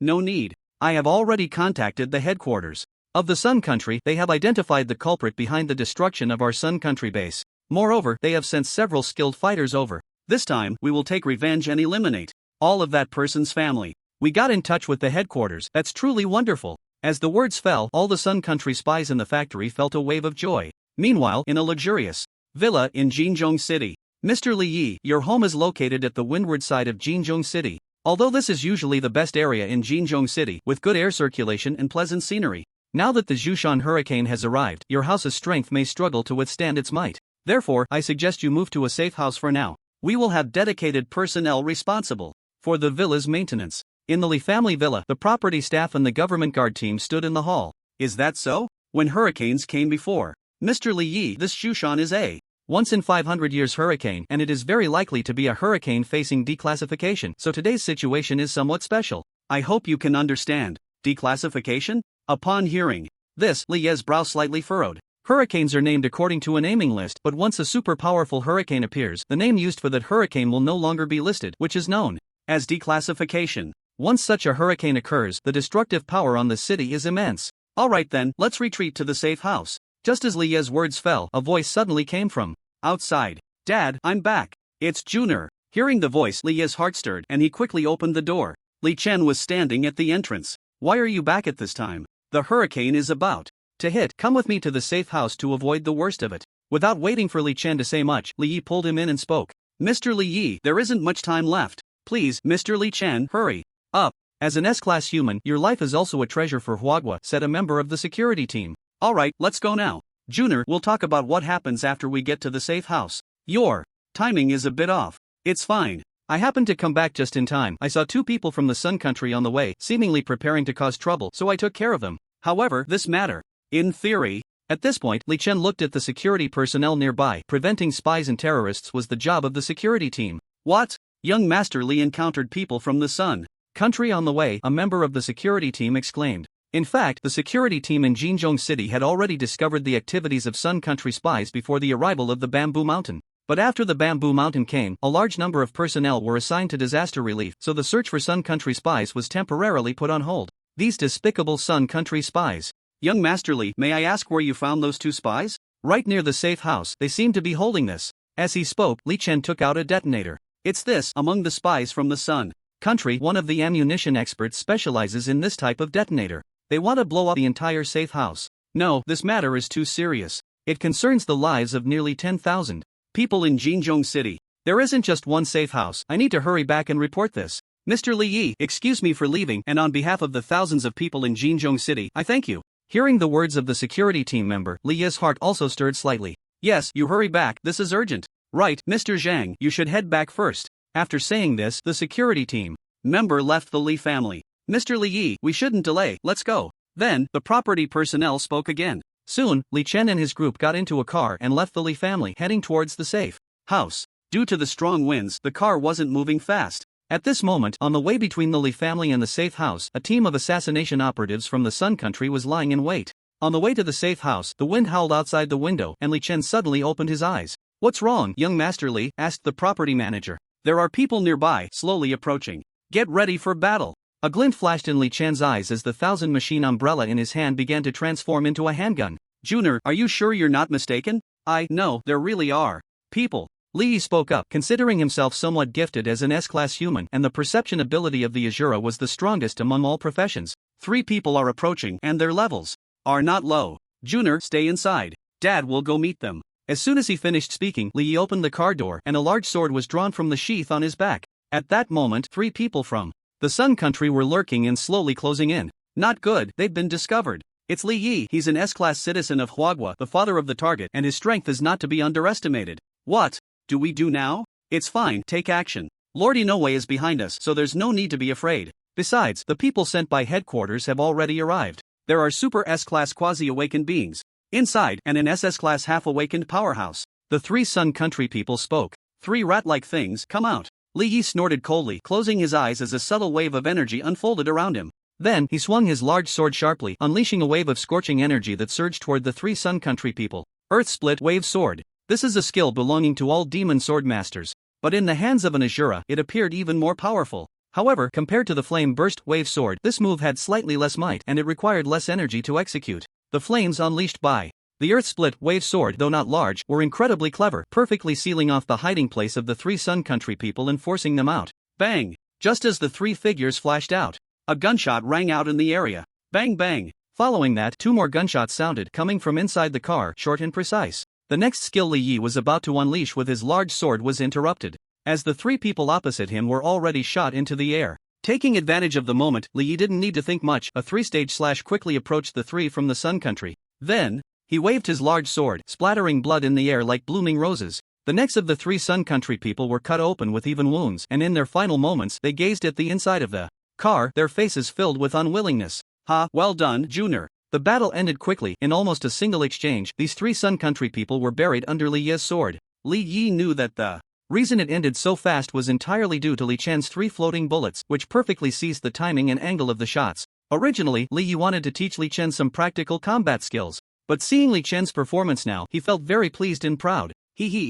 No need. I have already contacted the headquarters of the Sun Country. They have identified the culprit behind the destruction of our Sun Country base. Moreover, they have sent several skilled fighters over. This time, we will take revenge and eliminate all of that person's family. We got in touch with the headquarters. That's truly wonderful. As the words fell, all the Sun Country spies in the factory felt a wave of joy. Meanwhile, in a luxurious villa in Jinzhong City. Mr. Li Yi, your home is located at the windward side of Jinzhong City. Although this is usually the best area in Jinzhong City, with good air circulation and pleasant scenery. Now that the Zhushan hurricane has arrived, your house's strength may struggle to withstand its might. Therefore, I suggest you move to a safe house for now. We will have dedicated personnel responsible for the villa's maintenance. In the Li family villa, the property staff and the government guard team stood in the hall. Is that so? When hurricanes came before, Mr. Li Yi, this Shushan is a once in 500 years hurricane, and it is very likely to be a hurricane facing declassification, so today's situation is somewhat special. I hope you can understand. Declassification? Upon hearing this, Li Yi's brow slightly furrowed. Hurricanes are named according to a naming list, but once a super powerful hurricane appears, the name used for that hurricane will no longer be listed, which is known as declassification. Once such a hurricane occurs, the destructive power on the city is immense. Alright then, let's retreat to the safe house. Just as Li Yi's words fell, a voice suddenly came from outside. Dad, I'm back. It's Junior. Hearing the voice, Li Yi's heart stirred, and he quickly opened the door. Li Chen was standing at the entrance. Why are you back at this time? The hurricane is about to hit. Come with me to the safe house to avoid the worst of it. Without waiting for Li Chen to say much, Li Yi pulled him in and spoke. Mr. Li Yi, there isn't much time left. Please, Mr. Li Chen, hurry up. As an S-class human, your life is also a treasure for Hwagwa, said a member of the security team. Alright, let's go now. Junior, we'll talk about what happens after we get to the safe house. Your timing is a bit off. It's fine. I happened to come back just in time. I saw 2 people from the Sun Country on the way, seemingly preparing to cause trouble, so I took care of them. However, this matter, in theory. At this point, Li Chen looked at the security personnel nearby. Preventing spies and terrorists was the job of the security team. What? Young Master Li encountered people from the Sun Country on the way, a member of the security team exclaimed. In fact, the security team in Jinzhong City had already discovered the activities of Sun Country spies before the arrival of the Bamboo Mountain. But after the Bamboo Mountain came, a large number of personnel were assigned to disaster relief, so the search for Sun Country spies was temporarily put on hold. These despicable Sun Country spies. Young Master Li, may I ask where you found those 2 spies? Right near the safe house. They seem to be holding this. As he spoke, Li Chen took out a detonator. It's this, among the spies from the Sun Country. One of the ammunition experts specializes in this type of detonator. They want to blow up the entire safe house. No, this matter is too serious. It concerns the lives of nearly 10,000 people in Jinzhong City. There isn't just one safe house. I need to hurry back and report this. Mr. Li Yi, excuse me for leaving, and on behalf of the thousands of people in Jinzhong City, I thank you. Hearing the words of the security team member, Li Yi's heart also stirred slightly. Yes, you hurry back, this is urgent. Right, Mr. Zhang, you should head back first. After saying this, the security team member left the Li family. Mr. Li Yi, we shouldn't delay, let's go. Then, the property personnel spoke again. Soon, Li Chen and his group got into a car and left the Li family heading towards the safe house. Due to the strong winds, the car wasn't moving fast. At this moment, on the way between the Li family and the safe house, a team of assassination operatives from the Sun Country was lying in wait. On the way to the safe house, the wind howled outside the window and Li Chen suddenly opened his eyes. What's wrong, young Master Li? Asked the property manager. There are people nearby, slowly approaching. Get ready for battle. A glint flashed in Li Chen's eyes as the 1,000-machine umbrella in his hand began to transform into a handgun. Junior, are you sure you're not mistaken? No, there really are people. Li Yi spoke up, considering himself somewhat gifted as an S-class human, and the perception ability of the Azura was the strongest among all professions. 3 people are approaching, and their levels are not low. Junior, stay inside. Dad will go meet them. As soon as he finished speaking, Li Yi opened the car door, and a large sword was drawn from the sheath on his back. At that moment, 3 people from the Sun Country were lurking and slowly closing in. Not good, they've been discovered. It's Li Yi, he's an S-class citizen of Huagua, the father of the target, and his strength is not to be underestimated. What do we do now? It's fine, take action. Lord Inoue is behind us, so there's no need to be afraid. Besides, the people sent by headquarters have already arrived. There are super S-class quasi-awakened beings inside, and an SS-class half-awakened powerhouse. The 3 Sun Country people spoke. 3 rat-like things, come out. Li Yi snorted coldly, closing his eyes as a subtle wave of energy unfolded around him. Then, he swung his large sword sharply, unleashing a wave of scorching energy that surged toward the 3 Sun Country people. Earth Split Wave Sword. This is a skill belonging to all demon sword masters. But in the hands of an Azura, it appeared even more powerful. However, compared to the Flame Burst Wave Sword, this move had slightly less might and it required less energy to execute. The flames unleashed by the Earth Split Wave Sword, though not large, were incredibly clever, perfectly sealing off the hiding place of the 3 Sun Country people and forcing them out. Bang! Just as the 3 figures flashed out, a gunshot rang out in the area. Bang bang! Following that, 2 more gunshots sounded, coming from inside the car, short and precise. The next skill Li Yi was about to unleash with his large sword was interrupted, as the 3 people opposite him were already shot into the air. Taking advantage of the moment, Li Yi didn't need to think much. A 3-stage slash quickly approached the 3 from the Sun Country. Then, he waved his large sword, splattering blood in the air like blooming roses. The necks of the 3 Sun Country people were cut open with even wounds, and in their final moments they gazed at the inside of the car, their faces filled with unwillingness. Ha, well done, Junior. The battle ended quickly. In almost a single exchange, these 3 Sun Country people were buried under Li Yi's sword. Li Yi knew that the reason it ended so fast was entirely due to Li Chen's 3 floating bullets, which perfectly seized the timing and angle of the shots. Originally, Li Yi wanted to teach Li Chen some practical combat skills. But seeing Li Chen's performance now, he felt very pleased and proud.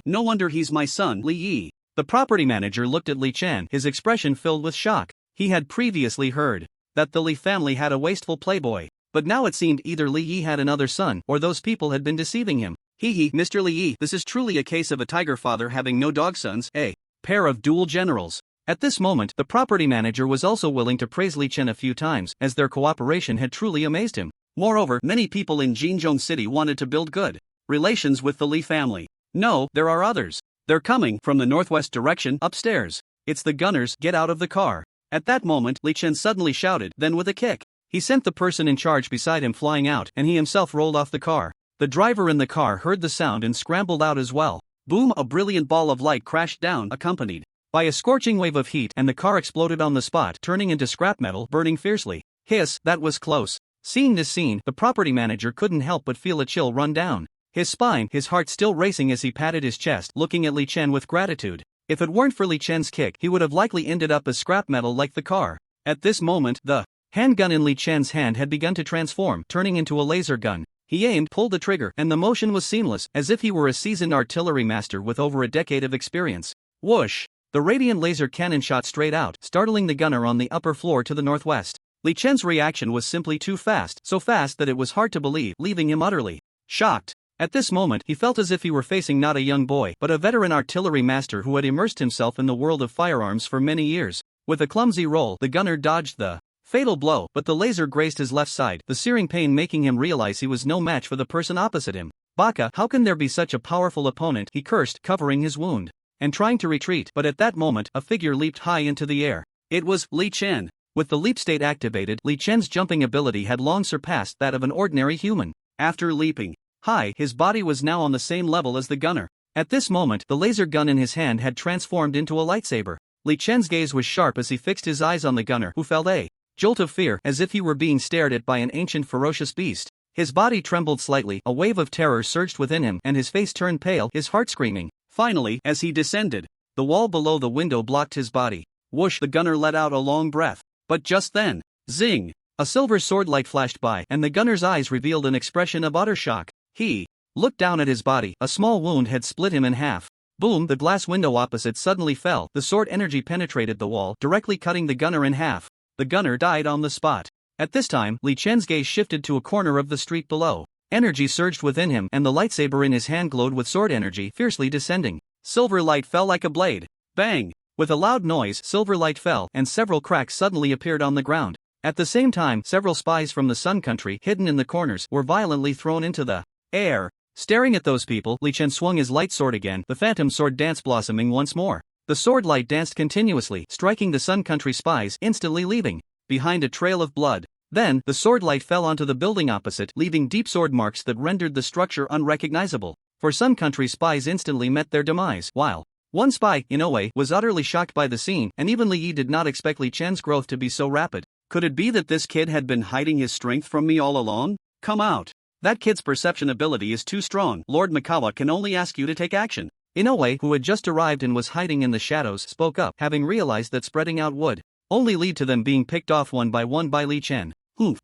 No wonder he's my son, Li Yi. The property manager looked at Li Chen, his expression filled with shock. He had previously heard that the Li family had a wasteful playboy. But now it seemed either Li Yi had another son, or those people had been deceiving him. Mr. Li Yi, this is truly a case of a tiger father having no dog sons, a pair of dual generals. At this moment, the property manager was also willing to praise Li Chen a few times, as their cooperation had truly amazed him. Moreover, many people in Jinzhong City wanted to build good relations with the Li family. No, there are others. They're coming from the northwest direction, upstairs. It's the gunners, get out of the car. At that moment, Li Chen suddenly shouted, then with a kick, he sent the person in charge beside him flying out, and he himself rolled off the car. The driver in the car heard the sound and scrambled out as well. Boom! A brilliant ball of light crashed down, accompanied by a scorching wave of heat, and the car exploded on the spot, turning into scrap metal, burning fiercely. Hiss, that was close. Seeing this scene, the property manager couldn't help but feel a chill run down his spine, his heart still racing as he patted his chest, looking at Li Chen with gratitude. If it weren't for Li Chen's kick, he would have likely ended up as scrap metal like the car. At this moment, the handgun in Li Chen's hand had begun to transform, turning into a laser gun. He aimed, pulled the trigger, and the motion was seamless, as if he were a seasoned artillery master with over a decade of experience. Whoosh! The radiant laser cannon shot straight out, startling the gunner on the upper floor to the northwest. Li Chen's reaction was simply too fast, so fast that it was hard to believe, leaving him utterly shocked. At this moment, he felt as if he were facing not a young boy, but a veteran artillery master who had immersed himself in the world of firearms for many years. With a clumsy roll, the gunner dodged the fatal blow, but the laser grazed his left side, the searing pain making him realize he was no match for the person opposite him. Baka, how can there be such a powerful opponent? He cursed, covering his wound. and trying to retreat, but at that moment a figure leaped high into the air. It was Li Chen. With the leap state activated, Li Chen's jumping ability had long surpassed that of an ordinary human. After leaping high, his body was now on the same level as the gunner. At this moment, the laser gun in his hand had transformed into a lightsaber. Li Chen's gaze was sharp as he fixed his eyes on the gunner, who felt a jolt of fear, as if he were being stared at by an ancient ferocious beast. His body trembled slightly, a wave of terror surged within him, and his face turned pale, his heart screaming. Finally, as he descended, the wall below the window blocked his body. Whoosh! The gunner let out a long breath. But just then, zing! A silver sword light flashed by, and the gunner's eyes revealed an expression of utter shock. He looked down at his body. A small wound had split him in half. Boom! The glass window opposite suddenly fell. The sword energy penetrated the wall, directly cutting the gunner in half. The gunner died on the spot. At this time, Li Chen's gaze shifted to a corner of the street below. Energy surged within him, and the lightsaber in his hand glowed with sword energy, fiercely descending. Silver light fell like a blade. Bang! With a loud noise, silver light fell, and several cracks suddenly appeared on the ground. At the same time, several spies from the Sun Country, hidden in the corners, were violently thrown into the air. Staring at those people, Li Chen swung his light sword again, the phantom sword dance blossoming once more. The sword light danced continuously, striking the Sun Country spies, instantly leaving behind a trail of blood. Then, the sword light fell onto the building opposite, leaving deep sword marks that rendered the structure unrecognizable. For Sun Country spies instantly met their demise, while one spy, Inoue, was utterly shocked by the scene, and even Li Yi did not expect Li Chen's growth to be so rapid. Could it be that this kid had been hiding his strength from me all along? Come out! That kid's perception ability is too strong. Lord Mikawa can only ask you to take action. Inoue, who had just arrived and was hiding in the shadows, spoke up, having realized that spreading out would only lead to them being picked off one by Li Chen.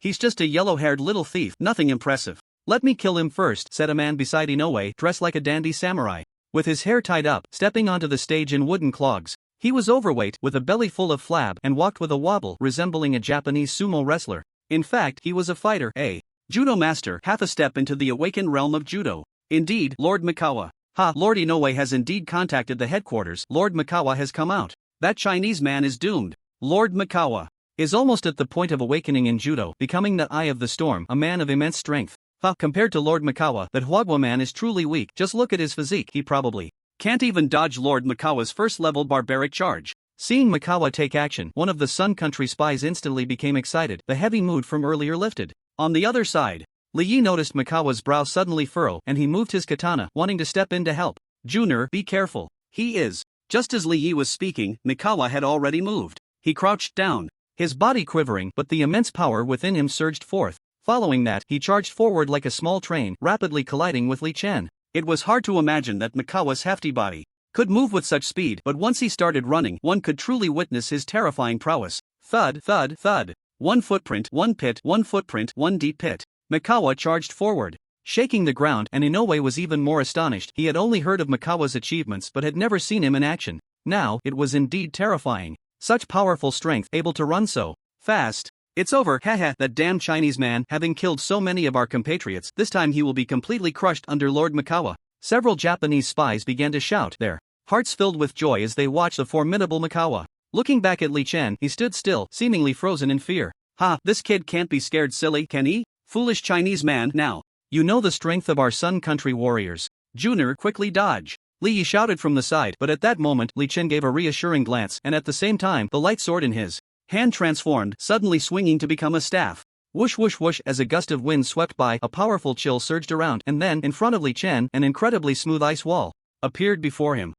He's just a yellow-haired little thief, nothing impressive. Let me kill him first, said a man beside Inoue, dressed like a dandy samurai. With his hair tied up, stepping onto the stage in wooden clogs. He was overweight, with a belly full of flab, and walked with a wobble, resembling a Japanese sumo wrestler. In fact, he was a fighter, a judo master, half a step into the awakened realm of judo. Indeed, Lord Mikawa. Lord Inoue has indeed contacted the headquarters. Lord Mikawa has come out. That Chinese man is doomed. Lord Mikawa is almost at the point of awakening in judo, becoming the Eye of the Storm, a man of immense strength. Compared to Lord Mikawa, that Huagua man is truly weak. Just look at his physique. He probably can't even dodge Lord Mikawa's first-level barbaric charge. Seeing Mikawa take action, one of the Sun Country spies instantly became excited, the heavy mood from earlier lifted. On the other side, Li Yi noticed Mikawa's brow suddenly furrow, and he moved his katana, wanting to step in to help. Junior, be careful. He is. Just as Li Yi was speaking, Mikawa had already moved. He crouched down, his body quivering, but the immense power within him surged forth. Following that, he charged forward like a small train, rapidly colliding with Li Chen. It was hard to imagine that Mikawa's hefty body could move with such speed, but once he started running, one could truly witness his terrifying prowess. Thud, thud, thud. One footprint, one pit, one footprint, one deep pit. Mikawa charged forward, shaking the ground, and Inoue was even more astonished. He had only heard of Mikawa's achievements but had never seen him in action. Now, it was indeed terrifying. Such powerful strength, able to run so fast. It's over, haha, that damn Chinese man, having killed so many of our compatriots, this time he will be completely crushed under Lord Mikawa. Several Japanese spies began to shout, their hearts filled with joy as they watched the formidable Mikawa. Looking back at Li Chen, he stood still, seemingly frozen in fear. This kid can't be scared silly, can he? Foolish Chinese man, now. You know the strength of our Sun Country warriors. Junior, quickly dodge. Li Yi shouted from the side, but at that moment, Li Chen gave a reassuring glance, and at the same time, the light sword in his hand transformed, suddenly swinging to become a staff. Whoosh whoosh whoosh. As a gust of wind swept by, a powerful chill surged around, and then, in front of Li Chen, an incredibly smooth ice wall appeared before him.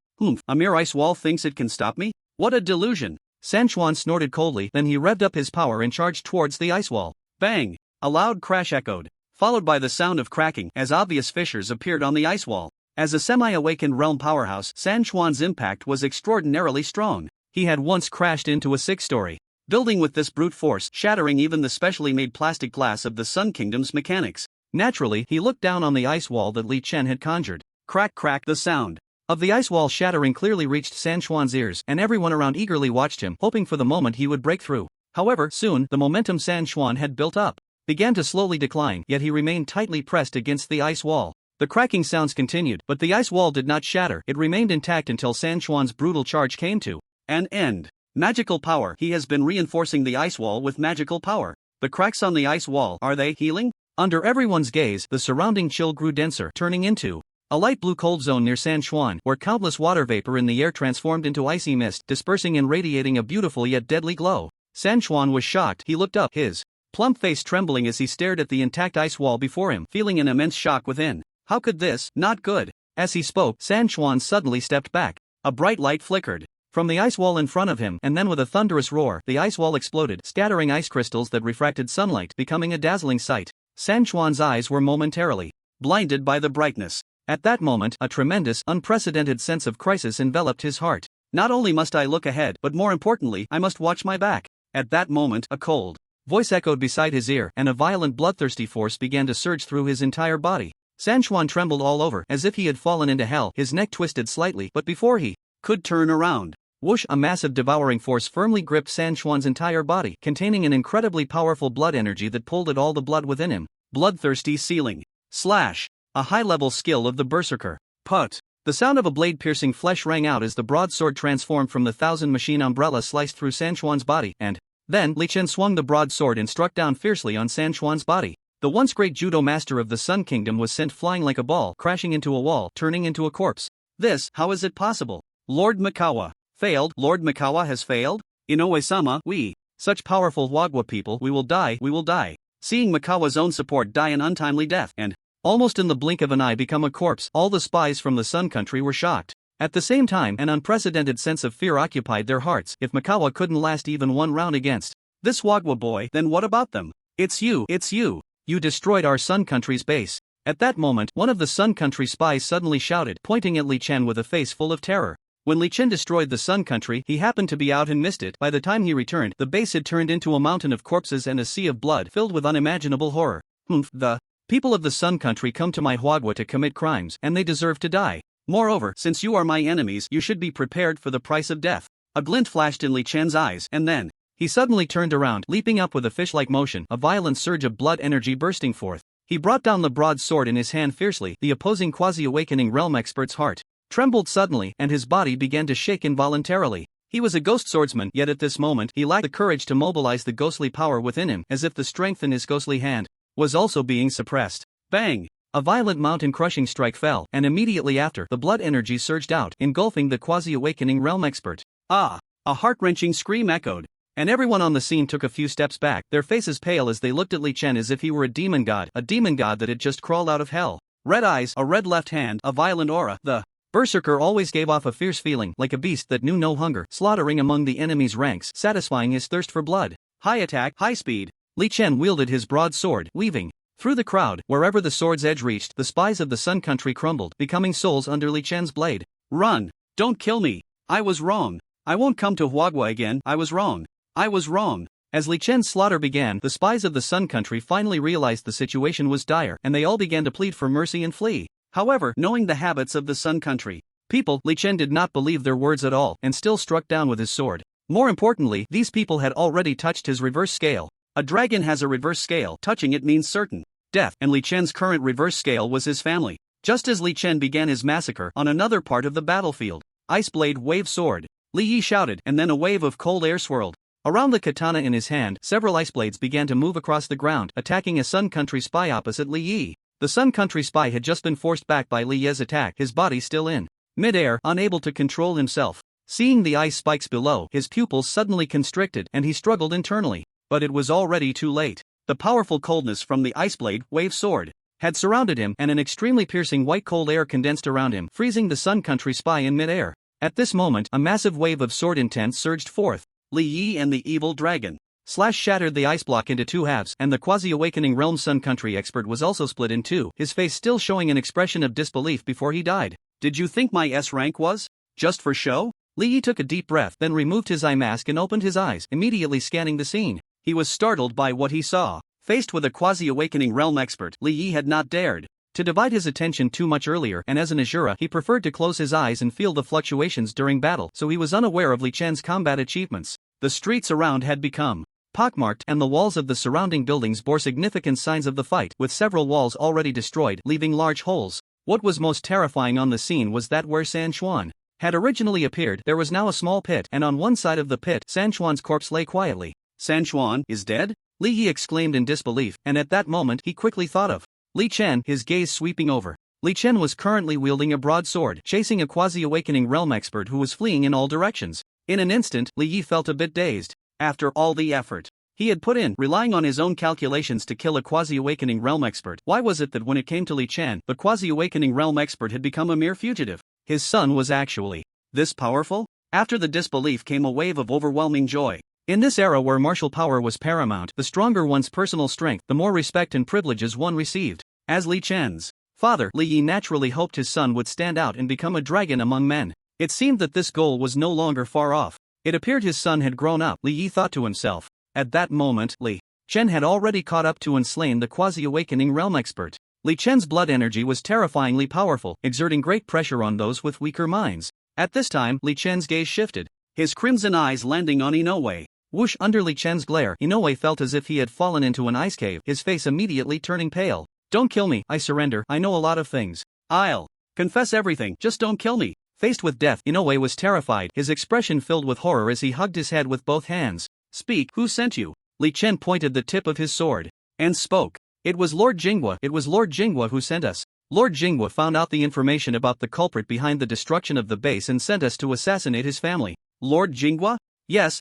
A mere ice wall thinks it can stop me? What a delusion! Sanchuan snorted coldly, then he revved up his power and charged towards the ice wall. Bang! A loud crash echoed, followed by the sound of cracking, as obvious fissures appeared on the ice wall. As a semi-awakened realm powerhouse, Sanchuan's impact was extraordinarily strong. He had once crashed into a 6-story building with this brute force, shattering even the specially made plastic glass of the Sun Kingdom's mechanics. Naturally, he looked down on the ice wall that Li Chen had conjured. Crack crack. The sound of the ice wall shattering clearly reached Sanchuan's ears, and everyone around eagerly watched him, hoping for the moment he would break through. However, soon, the momentum Sanchuan had built up began to slowly decline, yet he remained tightly pressed against the ice wall. The cracking sounds continued, but the ice wall did not shatter. It remained intact until Sanchuan's brutal charge came to an end. Magical power. He has been reinforcing the ice wall with magical power. The cracks on the ice wall, are they healing? Under everyone's gaze, the surrounding chill grew denser, turning into A light blue cold zone near San Juan, where countless water vapor in the air transformed into icy mist, dispersing and radiating a beautiful yet deadly glow. San Juan was shocked. He looked up, his plump face trembling as he stared at the intact ice wall before him, feeling an immense shock within. How could this not good? As he spoke, San Juan suddenly stepped back. A bright light flickered from the ice wall in front of him, and then with a thunderous roar, the ice wall exploded, scattering ice crystals that refracted sunlight, becoming a dazzling sight. San Juan's eyes were momentarily blinded by the brightness. At that moment, a tremendous, unprecedented sense of crisis enveloped his heart. Not only must I look ahead, but more importantly, I must watch my back. At that moment, a cold voice echoed beside his ear, and a violent bloodthirsty force began to surge through his entire body. San Juan trembled all over, as if he had fallen into hell. His neck twisted slightly, but before he could turn around, whoosh, a massive devouring force firmly gripped San Juan's entire body, containing an incredibly powerful blood energy that pulled at all the blood within him. Bloodthirsty ceiling slash. A high-level skill of the berserker. Put. The sound of a blade-piercing flesh rang out as the broadsword transformed from the thousand machine umbrella sliced through San Juan's body, and then Li Chen swung the broadsword and struck down fiercely on San Juan's body. The once great judo master of the Sun Kingdom was sent flying like a ball, crashing into a wall, turning into a corpse. This, how is it possible? Lord Mikawa failed. Lord Mikawa has failed? Inoue-sama, we, such powerful Wagwa people, we will die, we will die. Seeing Mikawa's own support die an untimely death, and almost in the blink of an eye become a corpse, all the spies from the Sun Country were shocked. At the same time, an unprecedented sense of fear occupied their hearts. If Mikawa couldn't last even one round against this Wagwa boy, then what about them? It's you, it's you. You destroyed our Sun Country's base. At that moment, one of the Sun Country spies suddenly shouted, pointing at Li Chen with a face full of terror. When Li Chen destroyed the Sun Country, he happened to be out and missed it. By the time he returned, the base had turned into a mountain of corpses and a sea of blood filled with unimaginable horror. The people of the Sun Country come to my Wagwa to commit crimes, and they deserve to die. Moreover, since you are my enemies, you should be prepared for the price of death. A glint flashed in Li Chen's eyes, and then he suddenly turned around, leaping up with a fish-like motion, a violent surge of blood energy bursting forth. He brought down the broadsword in his hand fiercely. The opposing quasi-awakening realm expert's heart trembled suddenly, and his body began to shake involuntarily. He was a ghost swordsman, yet at this moment he lacked the courage to mobilize the ghostly power within him, as if the strength in his ghostly hand was also being suppressed. Bang! A violent mountain-crushing strike fell, and immediately after, the blood energy surged out, engulfing the quasi-awakening realm expert. Ah! A heart-wrenching scream echoed, and everyone on the scene took a few steps back, their faces pale as they looked at Li Chen as if he were a demon god that had just crawled out of hell. Red eyes, a red left hand, a violent aura. The berserker always gave off a fierce feeling, like a beast that knew no hunger, slaughtering among the enemy's ranks, satisfying his thirst for blood. High attack, high speed. Li Chen wielded his broadsword, weaving through the crowd. Wherever the sword's edge reached, the spies of the Sun Country crumbled, becoming souls under Li Chen's blade. Run! Don't kill me! I was wrong! I won't come to Wagwa again. I was wrong! I was wrong! As Li Chen's slaughter began, the spies of the Sun Country finally realized the situation was dire, and they all began to plead for mercy and flee. However, knowing the habits of the Sun Country people, Li Chen did not believe their words at all, and still struck down with his sword. More importantly, these people had already touched his reverse scale. A dragon has a reverse scale. Touching it means certain death, and Li Chen's current reverse scale was his family. Just as Li Chen began his massacre on another part of the battlefield, Ice Blade Wave Sword. Li Yi shouted, and then a wave of cold air swirled around the katana in his hand. Several ice blades began to move across the ground, attacking a Sun Country spy opposite Li Yi. The Sun Country spy had just been forced back by Li Yi's attack, his body still in mid-air, unable to control himself. Seeing the ice spikes below, his pupils suddenly constricted, and he struggled internally. But it was already too late. The powerful coldness from the Ice Blade Wave Sword had surrounded him, and an extremely piercing white cold air condensed around him, freezing the Sun Country spy in mid-air. At this moment, a massive wave of sword intent surged forth. Li Yi and the evil dragon slash shattered the ice block into two halves, and the quasi-awakening realm Sun Country expert was also split in two, his face still showing an expression of disbelief before he died. Did you think my S rank was just for show? Li Yi took a deep breath, then removed his eye mask and opened his eyes, immediately scanning the scene. He was startled by what he saw. Faced with a quasi-awakening realm expert, Li Yi had not dared to divide his attention too much earlier, and as an Ashura he preferred to close his eyes and feel the fluctuations during battle, so he was unaware of Li Chen's combat achievements. The streets around had become pockmarked, and the walls of the surrounding buildings bore significant signs of the fight, with several walls already destroyed, leaving large holes. What was most terrifying on the scene was that where San Juan had originally appeared, there was now a small pit, and on one side of the pit, San Juan's corpse lay quietly. San Juan is dead? Li Yi exclaimed in disbelief, and at that moment he quickly thought of Li Chen, his gaze sweeping over Li Chen was currently wielding a broadsword, chasing a quasi-awakening realm expert who was fleeing in all directions. In an instant, Li Yi felt a bit dazed. After all the effort he had put in, relying on his own calculations to kill a quasi-awakening realm expert, why was it that when it came to Li Chen, the quasi-awakening realm expert had become a mere fugitive? His son was actually this powerful? After the disbelief came a wave of overwhelming joy. In this era where martial power was paramount, the stronger one's personal strength, the more respect and privileges one received. As Li Chen's father, Li Yi naturally hoped his son would stand out and become a dragon among men. It seemed that this goal was no longer far off. It appeared his son had grown up, Li Yi thought to himself. At that moment, Li Chen had already caught up to and slain the quasi-awakening realm expert. Li Chen's blood energy was terrifyingly powerful, exerting great pressure on those with weaker minds. At this time, Li Chen's gaze shifted, his crimson eyes landing on Inoue. Whoosh! Under Li Chen's glare, Inoue felt as if he had fallen into an ice cave, his face immediately turning pale. Don't kill me, I surrender, I know a lot of things. I'll confess everything, just don't kill me. Faced with death, Inoue was terrified, his expression filled with horror as he hugged his head with both hands. Speak, who sent you? Li Chen pointed the tip of his sword and spoke. It was Lord Jinghua who sent us. Lord Jinghua found out the information about the culprit behind the destruction of the base and sent us to assassinate his family. Lord Jinghua? Yes.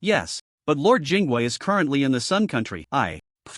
But Lord Jinghua is currently in the Sun Country.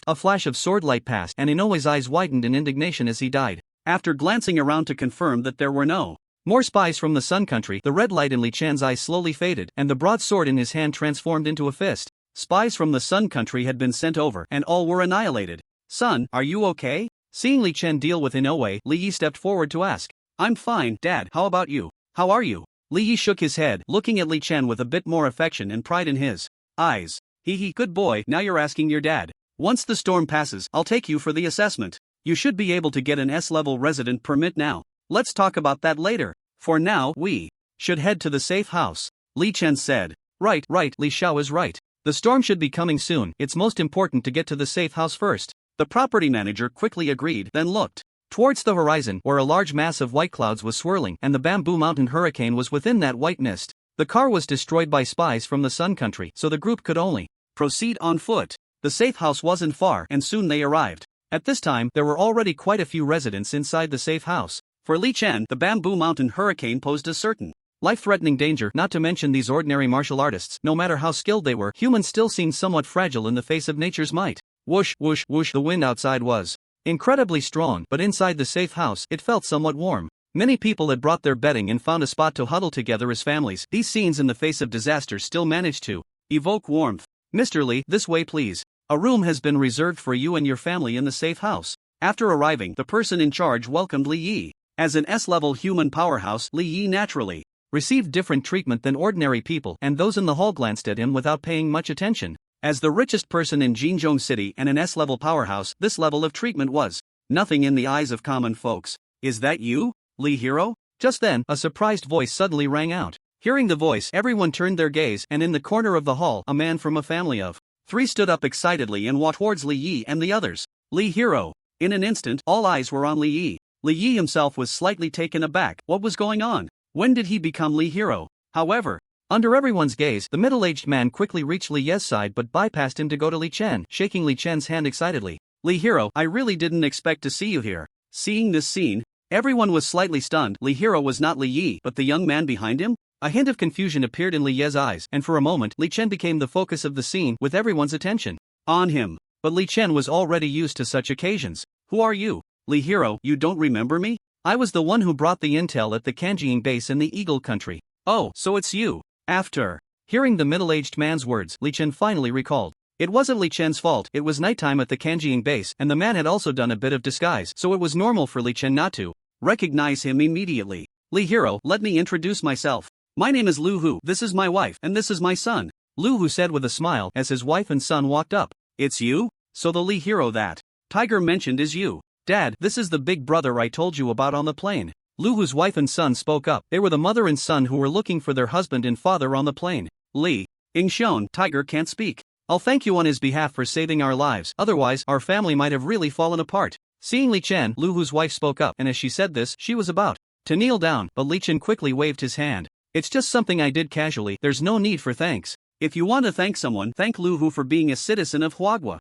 A flash of swordlight passed and Inoue's eyes widened in indignation as he died. After glancing around to confirm that there were no more spies from the Sun Country, the red light in Li Chen's eyes slowly faded and the broadsword in his hand transformed into a fist. Spies from the Sun Country had been sent over and all were annihilated. Son, are you okay? Seeing Li Chen deal with Inoue, Li Yi stepped forward to ask. I'm fine, Dad, how about you? How are you? Li Yi shook his head, looking at Li Chen with a bit more affection and pride in his eyes. Hee, good boy, now you're asking your dad. Once the storm passes, I'll take you for the assessment. You should be able to get an S-level resident permit now. Let's talk about that later. For now, we should head to the safe house. Li Chen said. Right, Li Xiao is right. The storm should be coming soon, it's most important to get to the safe house first. The property manager quickly agreed, then looked towards the horizon where a large mass of white clouds was swirling and the Bamboo Mountain hurricane was within that white mist. The car was destroyed by spies from the Sun Country, so the group could only proceed on foot. The safe house wasn't far and soon they arrived. At this time, there were already quite a few residents inside the safe house. For Li Chen, the Bamboo Mountain hurricane posed a certain life-threatening danger, not to mention these ordinary martial artists, no matter how skilled they were, humans still seemed somewhat fragile in the face of nature's might. Whoosh, the wind outside was incredibly strong, but inside the safe house, it felt somewhat warm. Many people had brought their bedding and found a spot to huddle together as families. These scenes in the face of disaster still managed to evoke warmth. Mr. Li, this way please. A room has been reserved for you and your family in the safe house. After arriving, the person in charge welcomed Li Yi. As an S-level human powerhouse, Li Yi naturally received different treatment than ordinary people, and those in the hall glanced at him without paying much attention. As the richest person in Jinzhong City and an S-level powerhouse, this level of treatment was nothing in the eyes of common folks. Is that you, Li Hero? Just then, a surprised voice suddenly rang out. Hearing the voice, everyone turned their gaze, and in the corner of the hall, a man from a family of three stood up excitedly and walked towards Li Yi and the others. Li Hero. In an instant, all eyes were on Li Yi. Li Yi himself was slightly taken aback. What was going on? When did he become Li Hero? However, under everyone's gaze, the middle-aged man quickly reached Li Ye's side but bypassed him to go to Li Chen, shaking Li Chen's hand excitedly. Li Hero, I really didn't expect to see you here. Seeing this scene, everyone was slightly stunned. Li Hero was not Li Yi, but the young man behind him? A hint of confusion appeared in Li Ye's eyes, and for a moment, Li Chen became the focus of the scene, with everyone's attention on him. But Li Chen was already used to such occasions. Who are you? Li Hero, you don't remember me? I was the one who brought the intel at the Kanjiing base in the Eagle Country. Oh, so it's you. After hearing the middle-aged man's words, Li Chen finally recalled. It wasn't Li Chen's fault, it was nighttime at the Kanjiing base, and the man had also done a bit of disguise, so it was normal for Li Chen not to recognize him immediately. Li Hero, let me introduce myself. My name is Lu Hu, this is my wife, and this is my son. Lu Hu said with a smile as his wife and son walked up. It's you? So the Li Hero that Tiger mentioned is you. Dad, this is the big brother I told you about on the plane. Lu Hu's wife and son spoke up. They were the mother and son who were looking for their husband and father on the plane. Li Ingxion, Tiger can't speak. I'll thank you on his behalf for saving our lives, otherwise our family might have really fallen apart. Seeing Li Chen, Lu Hu's wife spoke up, and as she said this, she was about to kneel down, but Li Chen quickly waved his hand. It's just something I did casually, there's no need for thanks. If you want to thank someone, thank Lu Hu for being a citizen of Huagua.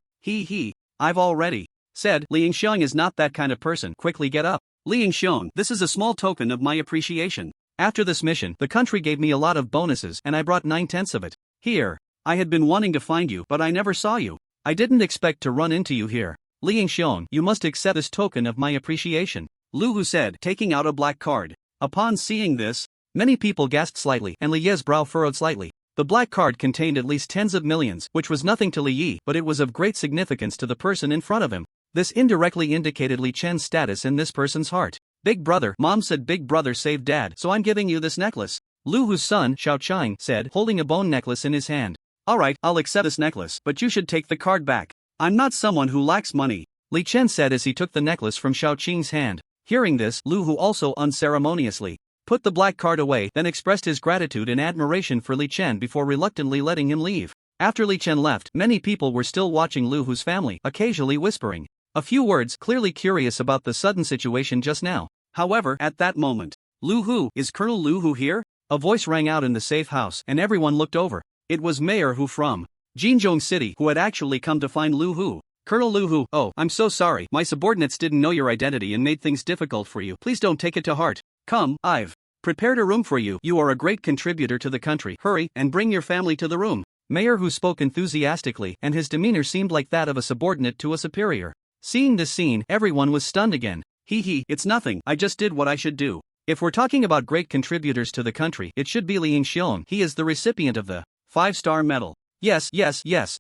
I've already said, Li Ingxiong is not that kind of person. Quickly get up. Li Yingxiong, this is a small token of my appreciation. After this mission, the country gave me a lot of bonuses and I brought 9/10 of it. Here. I had been wanting to find you but I never saw you. I didn't expect to run into you here. Li Yingxiong, you must accept this token of my appreciation. Lu Hu said, taking out a black card. Upon seeing this, many people gasped slightly and Li Ye's brow furrowed slightly. The black card contained at least tens of millions, which was nothing to Li Yi, but it was of great significance to the person in front of him. This indirectly indicated Li Chen's status in this person's heart. Big brother, mom said big brother saved dad, so I'm giving you this necklace. Lu Hu's son, Xiao Chang, said, holding a bone necklace in his hand. Alright, I'll accept this necklace, but you should take the card back. I'm not someone who lacks money, Li Chen said as he took the necklace from Xiao Qing's hand. Hearing this, Lu Hu also unceremoniously put the black card away, then expressed his gratitude and admiration for Li Chen before reluctantly letting him leave. After Li Chen left, many people were still watching Lu Hu's family, occasionally whispering a few words, clearly curious about the sudden situation just now. However, at that moment, Lu Hu, is Colonel Lu Hu here? A voice rang out in the safe house and everyone looked over. It was Mayor Hu from Jinzhong City who had actually come to find Lu Hu. Colonel Lu Hu, oh, I'm so sorry, my subordinates didn't know your identity and made things difficult for you. Please don't take it to heart. Come, I've prepared a room for you. You are a great contributor to the country. Hurry, and bring your family to the room. Mayor Hu spoke enthusiastically and his demeanor seemed like that of a subordinate to a superior. Seeing this scene, everyone was stunned again. Hee, it's nothing, I just did what I should do. If we're talking about great contributors to the country, it should be Li Yingxiong. He is the recipient of the 5-star medal. Yes,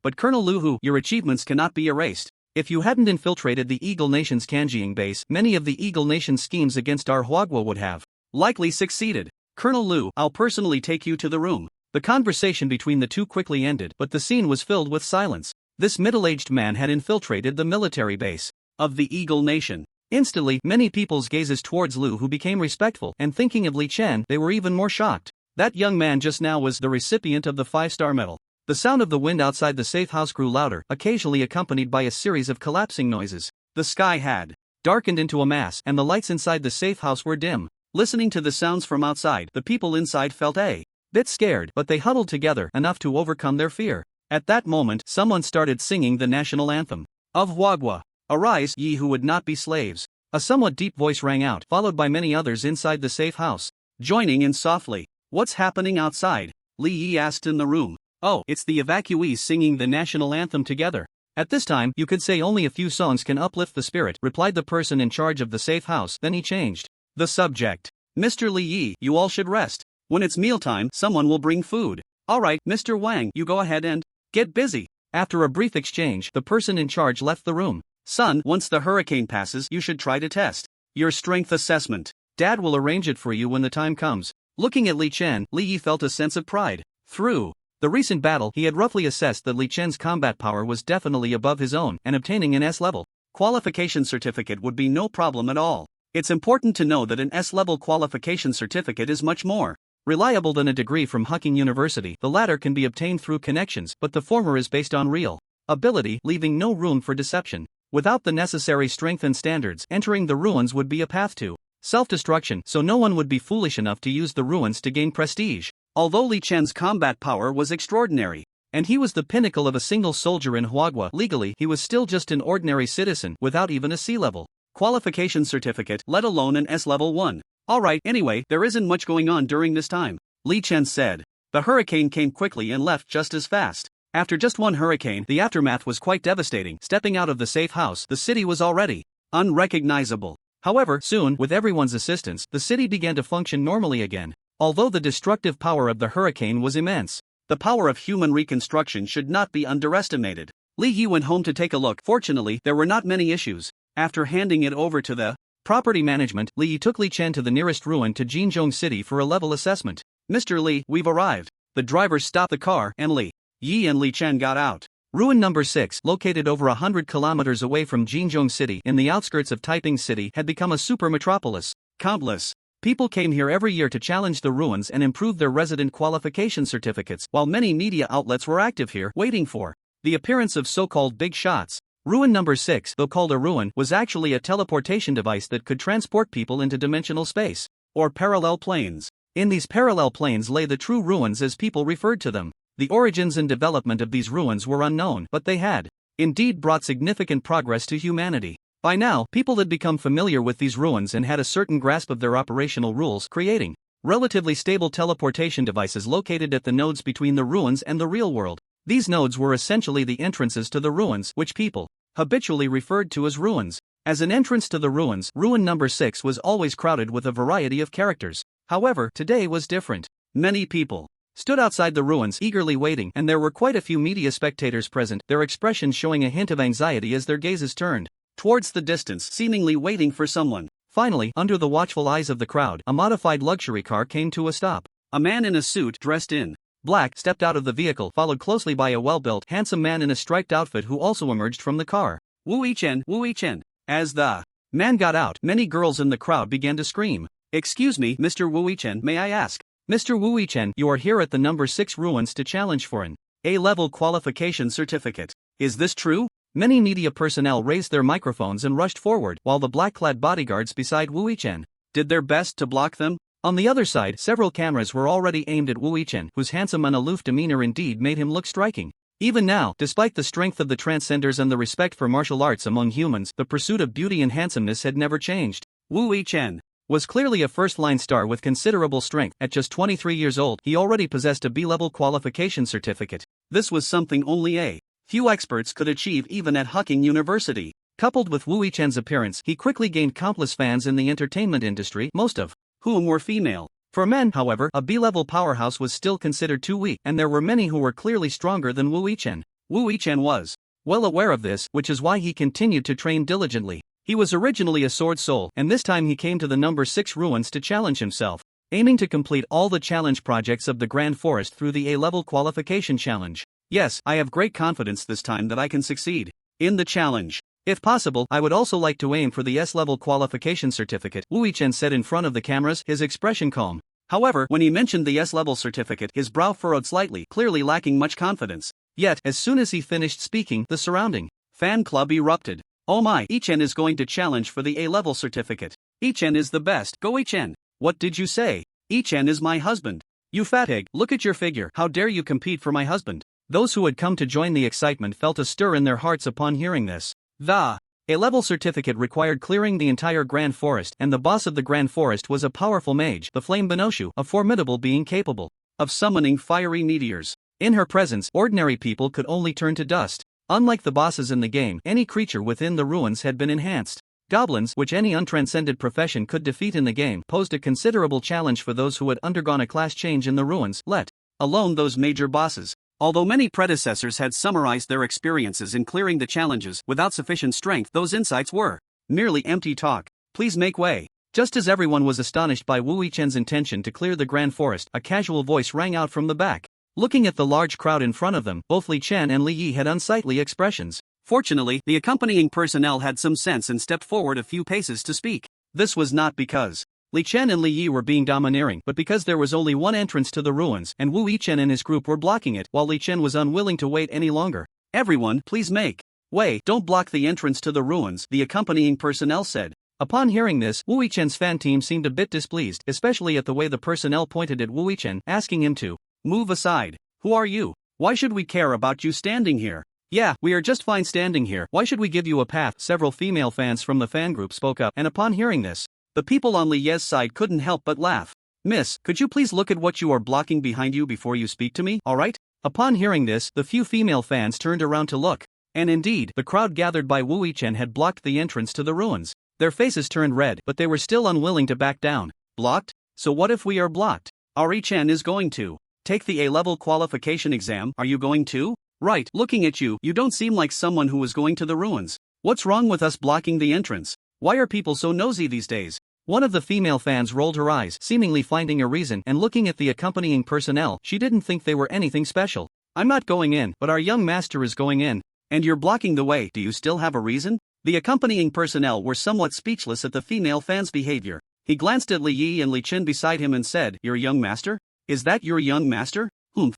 but Colonel Lu Hu, your achievements cannot be erased. If you hadn't infiltrated the Eagle Nation's Kanjiing base, many of the Eagle Nation's schemes against our Huagua would have likely succeeded. Colonel Lu, I'll personally take you to the room. The conversation between the two quickly ended, but the scene was filled with silence. This middle-aged man had infiltrated the military base of the Eagle Nation. Instantly, many people's gazes towards Lu Hu became respectful, and thinking of Li Chen, they were even more shocked. That young man just now was the recipient of the 5-star medal. The sound of the wind outside the safe house grew louder, occasionally accompanied by a series of collapsing noises. The sky had darkened into a mass, and the lights inside the safe house were dim. Listening to the sounds from outside, the people inside felt a bit scared, but they huddled together enough to overcome their fear. At that moment, someone started singing the national anthem of Huagua. Arise, ye who would not be slaves. A somewhat deep voice rang out, followed by many others inside the safe house, joining in softly. What's happening outside? Li Yi asked in the room. Oh, it's the evacuees singing the national anthem together. At this time, you could say only a few songs can uplift the spirit, replied the person in charge of the safe house. Then he changed the subject. Mr. Li Yi, you all should rest. When it's mealtime, someone will bring food. Alright, Mr. Wang, you go ahead and get busy. After a brief exchange, the person in charge left the room. Son, once the hurricane passes, you should try to test your strength assessment. Dad will arrange it for you when the time comes. Looking at Li Chen, Li Yi felt a sense of pride. Through the recent battle, he had roughly assessed that Li Chen's combat power was definitely above his own, and obtaining an S-level qualification certificate would be no problem at all. It's important to know that an S-level qualification certificate is much more reliable than a degree from Hucking University. The latter can be obtained through connections, but the former is based on real ability, leaving no room for deception. Without the necessary strength and standards, entering the ruins would be a path to self-destruction, so no one would be foolish enough to use the ruins to gain prestige. Although Li Chen's combat power was extraordinary, and he was the pinnacle of a single soldier in Huagua, legally he was still just an ordinary citizen without even a C-level qualification certificate, let alone an S-level 1. Alright, anyway, there isn't much going on during this time, Li Chen said. The hurricane came quickly and left just as fast. After just one hurricane, the aftermath was quite devastating. Stepping out of the safe house, the city was already unrecognizable. However, soon, with everyone's assistance, the city began to function normally again. Although the destructive power of the hurricane was immense, the power of human reconstruction should not be underestimated. Li Yi went home to take a look. Fortunately, there were not many issues. After handing it over to the property management, Li Yi took Li Chen to the nearest ruin to Jinzhong City for a level assessment. Mr. Li, we've arrived. The driver stopped the car, and Li Yi and Li Chen got out. Ruin number 6, located over 100 kilometers away from Jinzhong City in the outskirts of Taiping City, had become a super metropolis. Countless people came here every year to challenge the ruins and improve their resident qualification certificates, while many media outlets were active here, waiting for the appearance of so-called big shots. Ruin number 6, though called a ruin, was actually a teleportation device that could transport people into dimensional space, or parallel planes. In these parallel planes lay the true ruins as people referred to them. The origins and development of these ruins were unknown, but they had indeed brought significant progress to humanity. By now, people had become familiar with these ruins and had a certain grasp of their operational rules, creating relatively stable teleportation devices located at the nodes between the ruins and the real world. These nodes were essentially the entrances to the ruins, which people habitually referred to as ruins. As an entrance to the ruins, ruin number 6 was always crowded with a variety of characters. However, today was different. Many people stood outside the ruins eagerly waiting, and there were quite a few media spectators present, their expressions showing a hint of anxiety as their gazes turned towards the distance, seemingly waiting for someone. Finally, under the watchful eyes of the crowd, a modified luxury car came to a stop. A man in a suit dressed in black stepped out of the vehicle, followed closely by a well-built, handsome man in a striped outfit who also emerged from the car. Wu Yichen, Wu Yichen. As the man got out, many girls in the crowd began to scream. Excuse me, Mr. Wu Yichen, may I ask? Mr. Wu Yichen, you are here at the number 6 ruins to challenge for an A-level qualification certificate. Is this true? Many media personnel raised their microphones and rushed forward, while the black-clad bodyguards beside Wu Yichen did their best to block them. On the other side, several cameras were already aimed at Wu Yichen, whose handsome and aloof demeanor indeed made him look striking. Even now, despite the strength of the transcenders and the respect for martial arts among humans, the pursuit of beauty and handsomeness had never changed. Wu Yichen was clearly a first-line star with considerable strength. At just 23 years old, he already possessed a B-level qualification certificate. This was something only a few experts could achieve even at Hucking University. Coupled with Wu Yichen's appearance, he quickly gained countless fans in the entertainment industry, most of whom were female. For men, however, a B-level powerhouse was still considered too weak, and there were many who were clearly stronger than Wu Yichen. Wu Yichen was well aware of this, which is why he continued to train diligently. He was originally a sword soul, and this time he came to the number 6 ruins to challenge himself, aiming to complete all the challenge projects of the Grand Forest through the A-level qualification challenge. Yes, I have great confidence this time that I can succeed in the challenge. If possible, I would also like to aim for the S-level qualification certificate, Wu Yichen said in front of the cameras, his expression calm. However, when he mentioned the S-level certificate, his brow furrowed slightly, clearly lacking much confidence. Yet, as soon as he finished speaking, the surrounding fan club erupted. Oh my, Yichen is going to challenge for the A-level certificate. Yichen is the best. Go Yichen. What did you say? Yichen is my husband. You fathead, look at your figure. How dare you compete for my husband? Those who had come to join the excitement felt a stir in their hearts upon hearing this. The A-level certificate required clearing the entire Grand Forest, and the boss of the Grand Forest was a powerful mage, the Flame Benoshu, a formidable being capable of summoning fiery meteors. In her presence, ordinary people could only turn to dust. Unlike the bosses in the game, any creature within the ruins had been enhanced. Goblins, which any untranscended profession could defeat in the game, posed a considerable challenge for those who had undergone a class change in the ruins, let alone those major bosses. Although many predecessors had summarized their experiences in clearing the challenges without sufficient strength, those insights were merely empty talk. Please make way. Just as everyone was astonished by Wu Yichen's intention to clear the Grand Forest, a casual voice rang out from the back. Looking at the large crowd in front of them, both Li Chen and Li Yi had unsightly expressions. Fortunately, the accompanying personnel had some sense and stepped forward a few paces to speak. This was not because Li Chen and Li Yi were being domineering, but because there was only one entrance to the ruins, and Wu Yichen and his group were blocking it, while Li Chen was unwilling to wait any longer. Everyone, please make way. Don't block the entrance to the ruins, the accompanying personnel said. Upon hearing this, Wu Yichen's fan team seemed a bit displeased, especially at the way the personnel pointed at Wu Yichen, asking him to move aside. Who are you? Why should we care about you standing here? Yeah, we are just fine standing here. Why should we give you a path? Several female fans from the fan group spoke up, and upon hearing this, the people on Li Ye's side couldn't help but laugh. Miss, could you please look at what you are blocking behind you before you speak to me, alright? Upon hearing this, the few female fans turned around to look. And indeed, the crowd gathered by Wu Yichen had blocked the entrance to the ruins. Their faces turned red, but they were still unwilling to back down. Blocked? So what if we are blocked? Our Yichen is going to take the A-level qualification exam. Are you going to? Right, looking at you, you don't seem like someone who is going to the ruins. What's wrong with us blocking the entrance? Why are people so nosy these days? One of the female fans rolled her eyes, seemingly finding a reason, and looking at the accompanying personnel, she didn't think they were anything special. I'm not going in, but our young master is going in. And you're blocking the way. Do you still have a reason? The accompanying personnel were somewhat speechless at the female fan's behavior. He glanced at Li Yi and Li Chen beside him and said, Your young master? Is that your young master?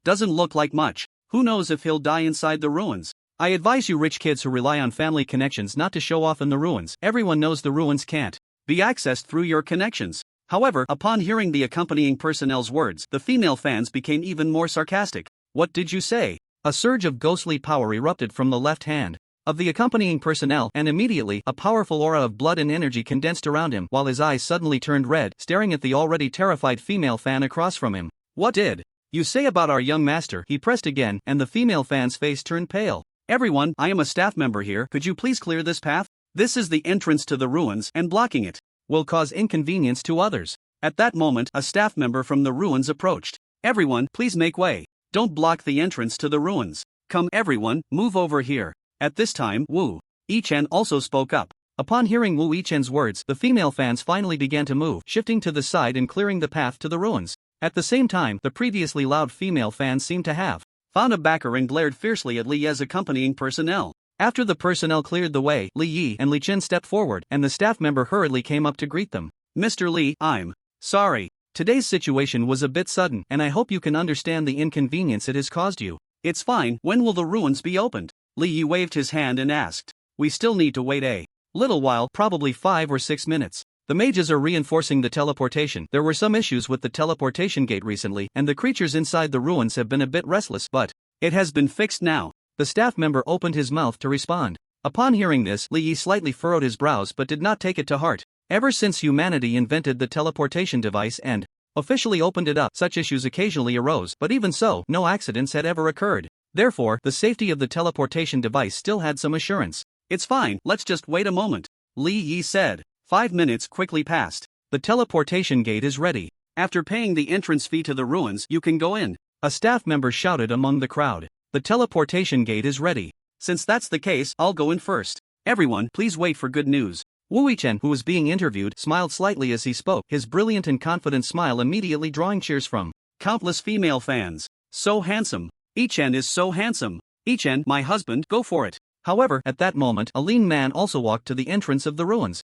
Doesn't look like much. Who knows if he'll die inside the ruins? I advise you rich kids who rely on family connections not to show off in the ruins. Everyone knows the ruins can't be accessed through your connections. However, upon hearing the accompanying personnel's words, the female fans became even more sarcastic. What did you say? A surge of ghostly power erupted from the left hand. of the accompanying personnel, and immediately a powerful aura of blood and energy condensed around him while his eyes suddenly turned red, staring at the already terrified female fan across from him. What did you say about our young master? He pressed again, and the female fan's face turned pale. Everyone, I am a staff member here. Could you please clear this path? This is the entrance to the ruins, and blocking it will cause inconvenience to others. At that moment, a staff member from the ruins approached. Everyone, please make way. Don't block the entrance to the ruins. Come everyone, move over here. At this time, Wu Yichen also spoke up. Upon hearing Wu Yichen's words, the female fans finally began to move, shifting to the side and clearing the path to the ruins. At the same time, the previously loud female fans seemed to have found a backer and glared fiercely at Li Ye's accompanying personnel. After the personnel cleared the way, Li Yi and Li Chen stepped forward, and the staff member hurriedly came up to greet them. Mr. Li, I'm sorry. Today's situation was a bit sudden, and I hope you can understand the inconvenience it has caused you. It's fine. When will the ruins be opened? Li Yi waved his hand and asked. We still need to wait a little while, probably 5 or 6 minutes. The mages are reinforcing the teleportation. There were some issues with the teleportation gate recently, and the creatures inside the ruins have been a bit restless, but it has been fixed now. The staff member opened his mouth to respond. Upon hearing this, Li Yi slightly furrowed his brows but did not take it to heart. Ever since humanity invented the teleportation device and officially opened it up, such issues occasionally arose, but even so, no accidents had ever occurred. Therefore, the safety of the teleportation device still had some assurance. It's fine, let's just wait a moment, Li Yi said. 5 minutes quickly passed. The teleportation gate is ready. After paying the entrance fee to the ruins, you can go in. A staff member shouted among the crowd. The teleportation gate is ready. Since that's the case, I'll go in first. Everyone, please wait for good news. Wu Yichen, who was being interviewed, smiled slightly as he spoke, his brilliant and confident smile immediately drawing cheers from countless female fans. So handsome. Yichen is so handsome. Yichen, my husband, go for it. However, at that moment, a lean man also walked to the entrance of the ruins.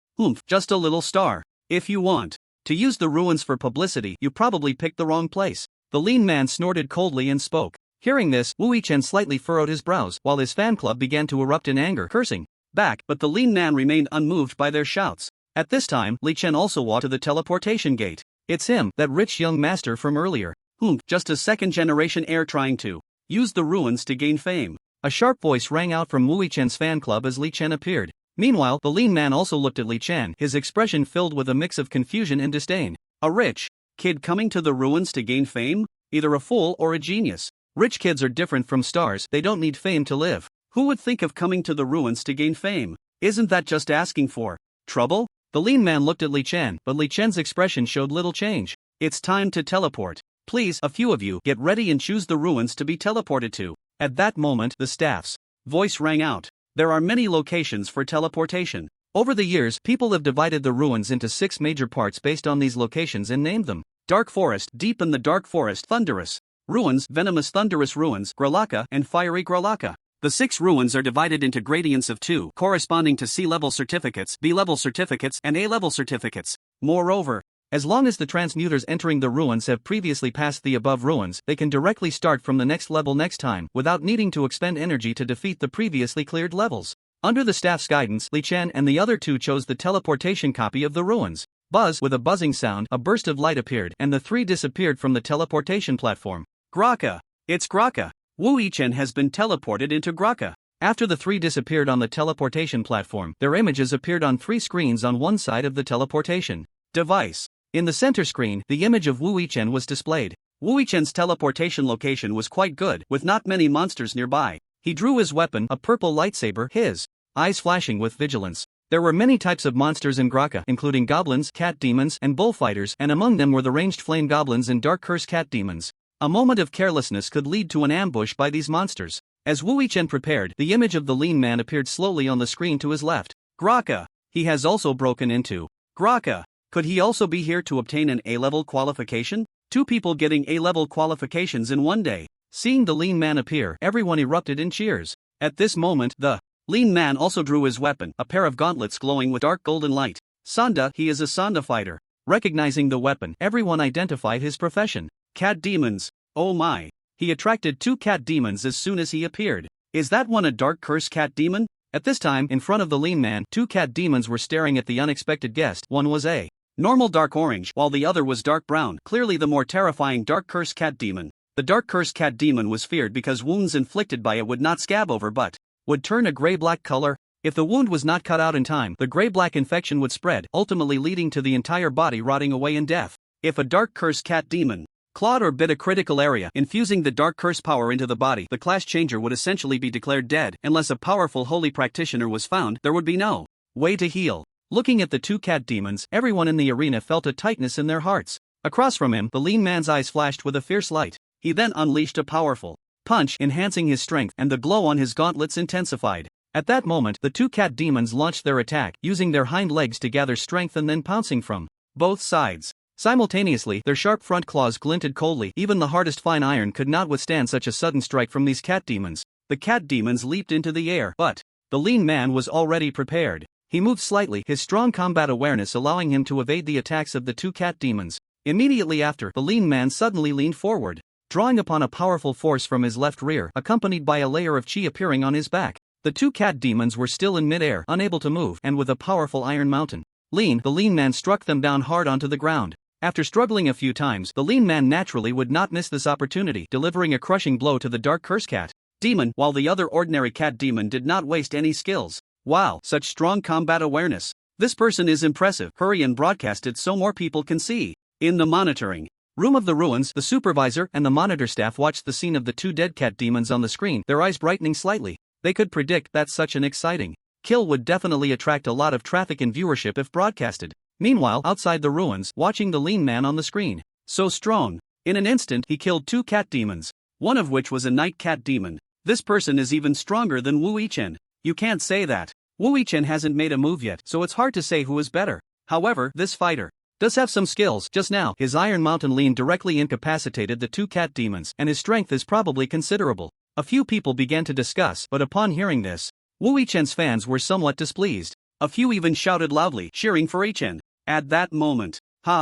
Just a little star. If you want to use the ruins for publicity, you probably picked the wrong place. The lean man snorted coldly and spoke. Hearing this, Wu Yichen slightly furrowed his brows, while his fan club began to erupt in anger, cursing back, but the lean man remained unmoved by their shouts. At this time, Li Chen also walked to the teleportation gate. It's him, that rich young master from earlier. Just a second-generation heir trying to use the ruins to gain fame. A sharp voice rang out from Wu Yichen's fan club as Li Chen appeared. Meanwhile, the lean man also looked at Li Chen, his expression filled with a mix of confusion and disdain. A rich kid coming to the ruins to gain fame? Either a fool or a genius. Rich kids are different from stars, they don't need fame to live. Who would think of coming to the ruins to gain fame? Isn't that just asking for trouble? The lean man looked at Li Chen, but Li Chen's expression showed little change. It's time to teleport. Please, a few of you, get ready and choose the ruins to be teleported to. At that moment, the staff's voice rang out. There are many locations for teleportation. Over the years, people have divided the ruins into 6 major parts based on these locations and named them. Dark Forest, Deep in the Dark Forest, Thunderous Ruins, Venomous Thunderous Ruins, Gralaka, and Fiery Gralaka. The 6 ruins are divided into gradients of 2, corresponding to C-level certificates, B-level certificates, and A-level certificates. Moreover, as long as the transmuters entering the ruins have previously passed the above ruins, they can directly start from the next level next time, without needing to expend energy to defeat the previously cleared levels. Under the staff's guidance, Li Chen and the other 2 chose the teleportation copy of the ruins. Buzz, with a buzzing sound, a burst of light appeared, and the 3 disappeared from the teleportation platform. Graka! It's Graka! Wu Yichen has been teleported into Graka. After the 3 disappeared on the teleportation platform, their images appeared on 3 screens on one side of the teleportation device. In the center screen, the image of Wu Yichen was displayed. Wu Yichen's teleportation location was quite good, with not many monsters nearby. He drew his weapon, a purple lightsaber, his eyes flashing with vigilance. There were many types of monsters in Graka, including goblins, cat demons, and bullfighters, and among them were the ranged flame goblins and dark curse cat demons. A moment of carelessness could lead to an ambush by these monsters. As Wu Yichen prepared, the image of the lean man appeared slowly on the screen to his left. Graka! He has also broken into Graka. Could he also be here to obtain an A-level qualification? 2 people getting A-level qualifications in one day. Seeing the lean man appear, everyone erupted in cheers. At this moment, the lean man also drew his weapon, a pair of gauntlets glowing with dark golden light. Sanda, he is a Sanda fighter. Recognizing the weapon, everyone identified his profession. Cat demons. Oh my. He attracted 2 cat demons as soon as he appeared. Is that one a dark curse cat demon? At this time, in front of the lean man, 2 cat demons were staring at the unexpected guest. One was a normal dark orange, while the other was dark brown, clearly the more terrifying dark curse cat demon. The dark curse cat demon was feared because wounds inflicted by it would not scab over, but would turn a gray-black color. If the wound was not cut out in time, the gray-black infection would spread, ultimately leading to the entire body rotting away in death. If a dark curse cat demon clawed or bit a critical area, infusing the dark curse power into the body, the class changer would essentially be declared dead. Unless a powerful holy practitioner was found, there would be no way to heal. Looking at the two cat demons, everyone in the arena felt a tightness in their hearts. Across from him, the lean man's eyes flashed with a fierce light. He then unleashed a powerful punch, enhancing his strength, and the glow on his gauntlets intensified. At that moment, the two cat demons launched their attack, using their hind legs to gather strength and then pouncing from both sides. Simultaneously, their sharp front claws glinted coldly. Even the hardest fine iron could not withstand such a sudden strike from these cat demons. The cat demons leaped into the air, but the lean man was already prepared. He moved slightly, his strong combat awareness allowing him to evade the attacks of the two cat demons. Immediately after, the lean man suddenly leaned forward, drawing upon a powerful force from his left rear, accompanied by a layer of chi appearing on his back. The two cat demons were still in midair, unable to move, and with a powerful iron mountain, the lean man struck them down hard onto the ground. After struggling a few times, the lean man naturally would not miss this opportunity, delivering a crushing blow to the dark curse cat demon, while the other ordinary cat demon did not waste any skills. Wow, such strong combat awareness. This person is impressive. Hurry and broadcast it so more people can see. In the monitoring room of the ruins, the supervisor and the monitor staff watched the scene of the two dead cat demons on the screen, their eyes brightening slightly. They could predict that such an exciting kill would definitely attract a lot of traffic and viewership if broadcasted. Meanwhile, outside the ruins, watching the lean man on the screen. So strong. In an instant, he killed two cat demons, one of which was a night cat demon. This person is even stronger than Wu Yichen. You can't say that. Wu Yichen hasn't made a move yet, so it's hard to say who is better. However, this fighter does have some skills. Just now, his Iron Mountain lean directly incapacitated the two cat demons, and his strength is probably considerable. A few people began to discuss, but upon hearing this, Wu Yichen's fans were somewhat displeased. A few even shouted loudly, cheering for Yichen. At that moment,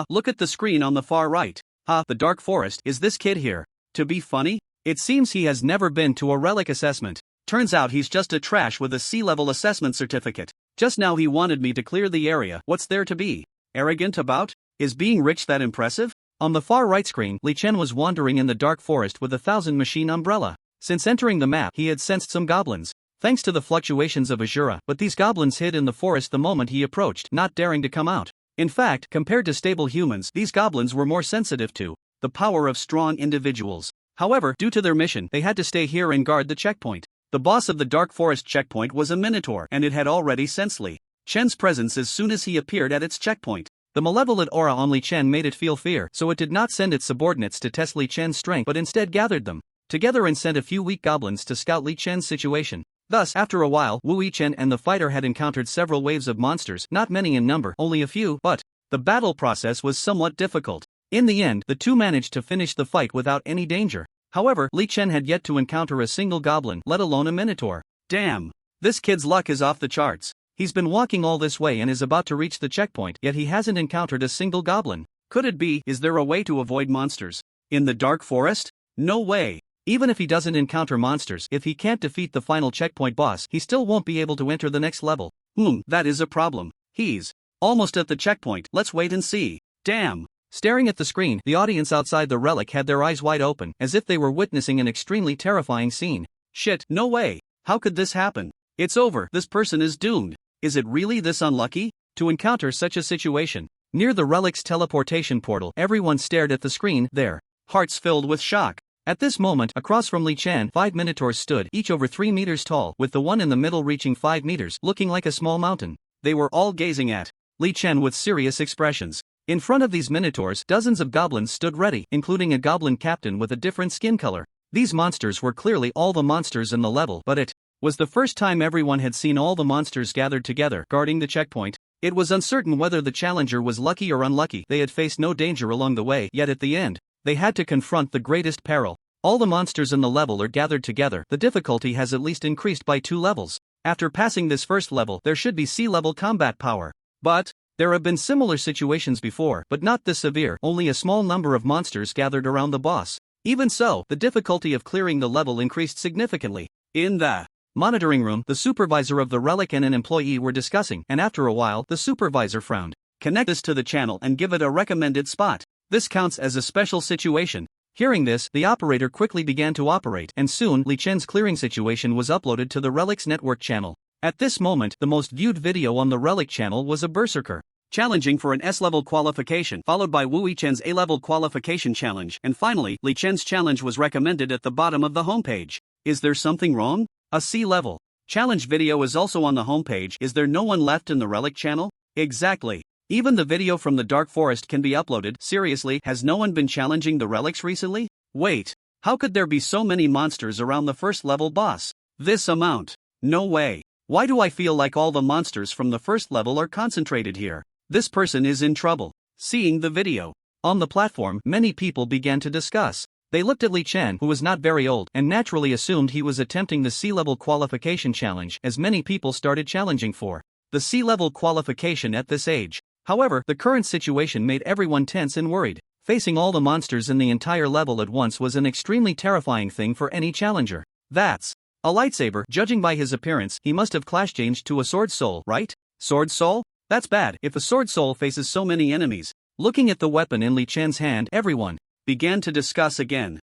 look at the screen on the far right. The Dark Forest, is this kid here to be funny? It seems he has never been to a relic assessment. Turns out he's just a trash with a C-level assessment certificate. Just now he wanted me to clear the area. What's there to be arrogant about? Is being rich that impressive? On the far right screen, Li Chen was wandering in the Dark Forest with a 1,000-machine umbrella. Since entering the map, he had sensed some goblins, thanks to the fluctuations of Azura, but these goblins hid in the forest the moment he approached, not daring to come out. In fact, compared to stable humans, these goblins were more sensitive to the power of strong individuals. However, due to their mission, they had to stay here and guard the checkpoint. The boss of the Dark Forest checkpoint was a minotaur, and it had already sensed Li Chen's presence as soon as he appeared at its checkpoint. The malevolent aura on Li Chen made it feel fear, so it did not send its subordinates to test Li Chen's strength but instead gathered them together and sent a few weak goblins to scout Li Chen's situation. Thus, after a while, Wu Yichen and the fighter had encountered several waves of monsters, not many in number, only a few, but the battle process was somewhat difficult. In the end, the two managed to finish the fight without any danger. However, Li Chen had yet to encounter a single goblin, let alone a minotaur. Damn! This kid's luck is off the charts. He's been walking all this way and is about to reach the checkpoint, yet he hasn't encountered a single goblin. Could it be? Is there a way to avoid monsters in the Dark Forest? No way. Even if he doesn't encounter monsters, if he can't defeat the final checkpoint boss, he still won't be able to enter the next level. That is a problem. He's almost at the checkpoint. Let's wait and see. Damn! Staring at the screen, the audience outside the relic had their eyes wide open, as if they were witnessing an extremely terrifying scene. Shit, no way! How could this happen? It's over, this person is doomed. Is it really this unlucky to encounter such a situation? Near the relic's teleportation portal, everyone stared at the screen, their hearts filled with shock. At this moment, across from Li Chen, 5 minotaurs stood, each over 3 meters tall, with the one in the middle reaching 5 meters, looking like a small mountain. They were all gazing at Li Chen with serious expressions. In front of these minotaurs, dozens of goblins stood ready, including a goblin captain with a different skin color. These monsters were clearly all the monsters in the level, but it was the first time everyone had seen all the monsters gathered together, guarding the checkpoint. It was uncertain whether the challenger was lucky or unlucky. They had faced no danger along the way, yet at the end, they had to confront the greatest peril. All the monsters in the level are gathered together. The difficulty has at least increased by 2 levels. After passing this first level, there should be C-level combat power. But there have been similar situations before, but not this severe. Only a small number of monsters gathered around the boss. Even so, the difficulty of clearing the level increased significantly. In the monitoring room, the supervisor of the relic and an employee were discussing, and after a while, the supervisor frowned. Connect this to the channel and give it a recommended spot. This counts as a special situation. Hearing this, the operator quickly began to operate, and soon Li Chen's clearing situation was uploaded to the Relics Network channel. At this moment, the most viewed video on the Relic channel was a berserker challenging for an S-level qualification, followed by Wu Yichen's A-level qualification challenge, and finally, Li Chen's challenge was recommended at the bottom of the homepage. Is there something wrong? A C-level challenge video is also on the homepage. Is there no one left in the Relic channel? Exactly. Even the video from the Dark Forest can be uploaded. Seriously, has no one been challenging the relics recently? Wait, how could there be so many monsters around the first level boss? This amount? No way. Why do I feel like all the monsters from the first level are concentrated here? This person is in trouble. Seeing the video on the platform, many people began to discuss. They looked at Li Chen, who was not very old, and naturally assumed he was attempting the C-level qualification challenge, as many people started challenging for the C-level qualification at this age. However, the current situation made everyone tense and worried. Facing all the monsters in the entire level at once was an extremely terrifying thing for any challenger. That's a lightsaber. Judging by his appearance, he must have clash changed to a sword soul, right? Sword soul? That's bad if a sword soul faces so many enemies. Looking at the weapon in Li Chen's hand, everyone began to discuss again.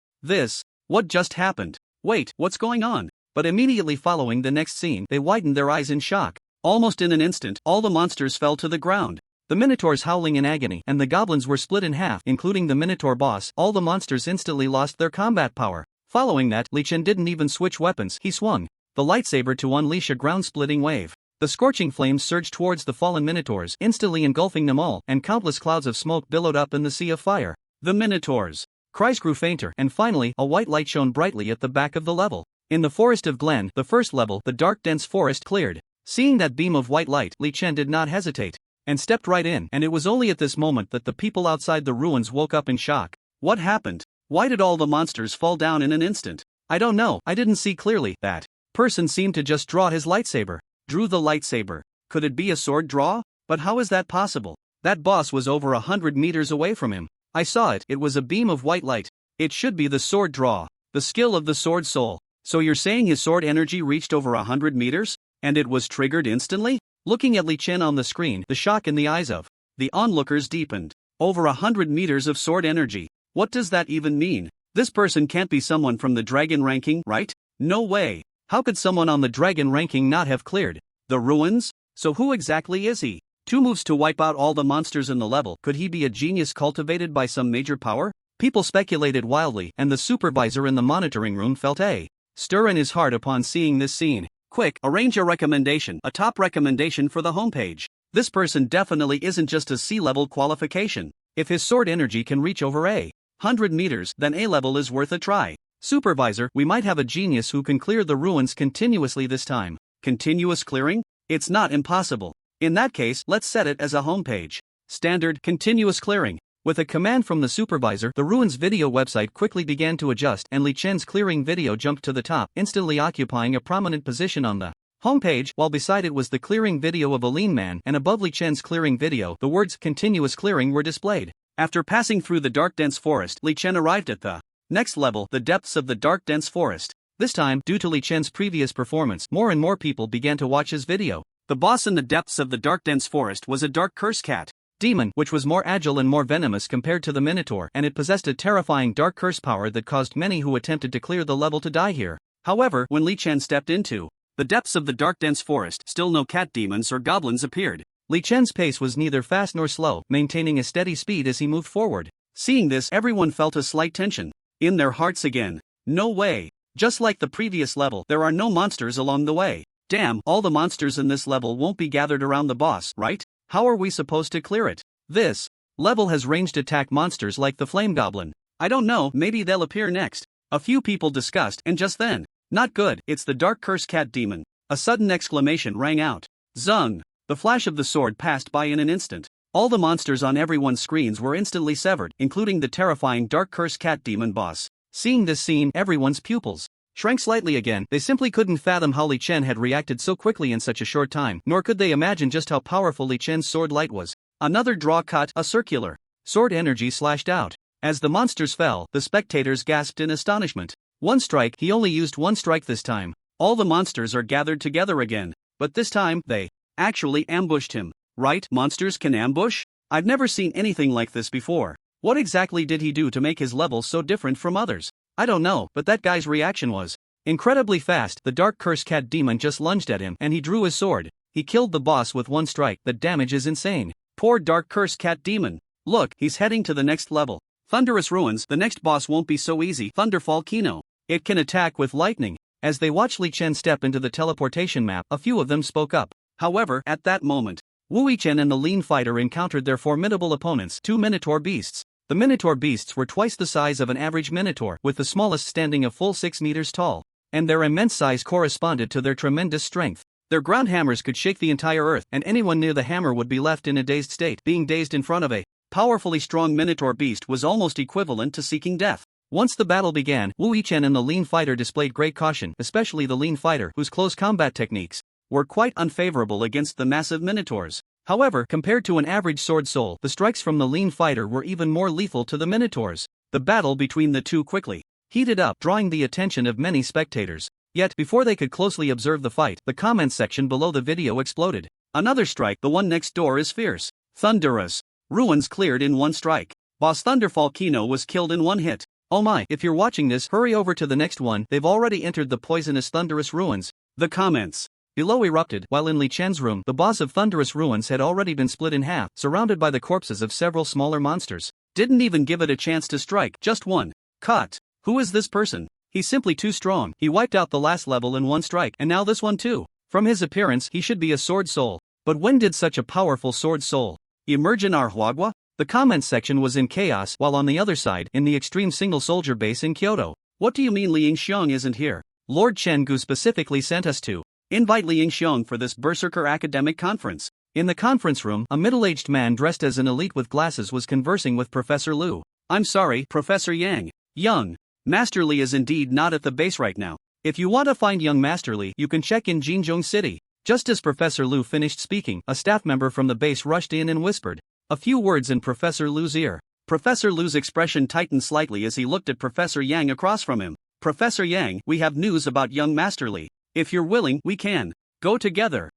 What just happened? Wait, what's going on? But immediately following the next scene, they widened their eyes in shock. Almost in an instant, all the monsters fell to the ground. The Minotaurs howling in agony, and the goblins were split in half, including the Minotaur boss. All the monsters instantly lost their combat power. Following that, Li Chen didn't even switch weapons. He swung the lightsaber to unleash a ground-splitting wave. The scorching flames surged towards the fallen Minotaurs, instantly engulfing them all, and countless clouds of smoke billowed up in the sea of fire. The Minotaurs' cries grew fainter, and finally, a white light shone brightly at the back of the level. In the Forest of Glen, the first level, the dark dense forest cleared. Seeing that beam of white light, Li Chen did not hesitate and stepped right in, and it was only at this moment that the people outside the ruins woke up in shock. What happened? Why did all the monsters fall down in an instant? I don't know, I didn't see clearly. That person seemed to just draw his lightsaber. Drew the lightsaber. Could it be a sword draw? But how is that possible? That boss was over 100 meters away from him. I saw it, it was a beam of white light. It should be the sword draw. The skill of the sword soul. So you're saying his sword energy reached over 100 meters? And it was triggered instantly? Looking at Li Chen on the screen, the shock in the eyes of the onlookers deepened. Over 100 meters of sword energy. What does that even mean? This person can't be someone from the dragon ranking, right? No way. How could someone on the dragon ranking not have cleared the ruins? So who exactly is he? 2 moves to wipe out all the monsters in the level. Could he be a genius cultivated by some major power? People speculated wildly, and the supervisor in the monitoring room felt a stir in his heart upon seeing this scene. Quick, arrange a recommendation, a top recommendation for the homepage. This person definitely isn't just a C-level qualification. If his sword energy can reach over 100 meters, then A-level is worth a try. Supervisor, we might have a genius who can clear the ruins continuously this time. Continuous clearing? It's not impossible. In that case, let's set it as a homepage. Standard continuous clearing. With a command from the supervisor, the ruins video website quickly began to adjust, and Li Chen's clearing video jumped to the top, instantly occupying a prominent position on the homepage, while beside it was the clearing video of a lean man, and above Li Chen's clearing video, the words continuous clearing were displayed. After passing through the dark dense forest, Li Chen arrived at the next level, the depths of the dark dense forest. This time, due to Li Chen's previous performance, more and more people began to watch his video. The boss in the depths of the dark dense forest was a dark curse cat demon, which was more agile and more venomous compared to the Minotaur, and it possessed a terrifying dark curse power that caused many who attempted to clear the level to die here. However, when Li Chen stepped into the depths of the dark dense forest, still no cat demons or goblins appeared. Li Chen's pace was neither fast nor slow, maintaining a steady speed as he moved forward. Seeing this, everyone felt a slight tension in their hearts again. No way. Just like the previous level, there are no monsters along the way. Damn, all the monsters in this level won't be gathered around the boss, right? How are we supposed to clear it? This level has ranged attack monsters like the Flame Goblin. I don't know, maybe they'll appear next. A few people discussed, and just then, not good, it's the Dark Curse Cat Demon. A sudden exclamation rang out. Zung! The flash of the sword passed by in an instant. All the monsters on everyone's screens were instantly severed, including the terrifying Dark Curse Cat Demon boss. Seeing this scene, everyone's pupils shrank slightly again. They simply couldn't fathom how Li Chen had reacted so quickly in such a short time, nor could they imagine just how powerful Li Chen's sword light was. Another draw cut, a circular sword energy slashed out. As the monsters fell, the spectators gasped in astonishment. One strike, he only used one strike this time. All the monsters are gathered together again, but this time, they actually ambushed him. Right, monsters can ambush? I've never seen anything like this before. What exactly did he do to make his level so different from others? I don't know, but that guy's reaction was incredibly fast. The dark curse cat demon just lunged at him and he drew his sword. He killed the boss with one strike. The damage is insane. Poor dark curse cat demon. Look, he's heading to the next level. Thunderous Ruins. The next boss won't be so easy. Thunderfall Kino. It can attack with lightning. As they watched Li Chen step into the teleportation map, a few of them spoke up. However, at that moment, Wu Yichen and the lean fighter encountered their formidable opponents, two Minotaur beasts. The Minotaur beasts were twice the size of an average Minotaur, with the smallest standing a full 6 meters tall, and their immense size corresponded to their tremendous strength. Their ground hammers could shake the entire earth, and anyone near the hammer would be left in a dazed state. Being dazed in front of a powerfully strong Minotaur beast was almost equivalent to seeking death. Once the battle began, Wu Yichen and the lean fighter displayed great caution, especially the lean fighter, whose close combat techniques were quite unfavorable against the massive Minotaurs. However, compared to an average sword soul, the strikes from the lean fighter were even more lethal to the Minotaurs. The battle between the two quickly heated up, drawing the attention of many spectators. Yet, before they could closely observe the fight, the comments section below the video exploded. Another strike. The one next door is fierce. Thunderous Ruins cleared in one strike. Boss Thunderfall Kino was killed in one hit. Oh my, if you're watching this, hurry over to the next one. They've already entered the poisonous Thunderous Ruins. The comments below erupted. While in Li Chen's room, the boss of Thunderous Ruins had already been split in half, surrounded by the corpses of several smaller monsters. Didn't even give it a chance to strike, just one. Cut. Who is this person? He's simply too strong. He wiped out the last level in one strike, and now this one too. From his appearance, he should be a sword soul. But when did such a powerful sword soul emerge in Arhuagua? The comments section was in chaos, while on the other side, in the extreme single soldier base in Kyoto. What do you mean Li Yingxiong isn't here? Lord Chen Gu specifically sent us to invite Li Yingxiong for this Berserker academic conference. In the conference room, a middle-aged man dressed as an elite with glasses was conversing with Professor Lu. I'm sorry, Professor Yang. Young Master Li is indeed not at the base right now. If you want to find young Master Li, you can check in Jinzhong City. Just as Professor Lu finished speaking, a staff member from the base rushed in and whispered a few words in Professor Lu's ear. Professor Lu's expression tightened slightly as he looked at Professor Yang across from him. Professor Yang, we have news about young Master Li. If you're willing, we can go together.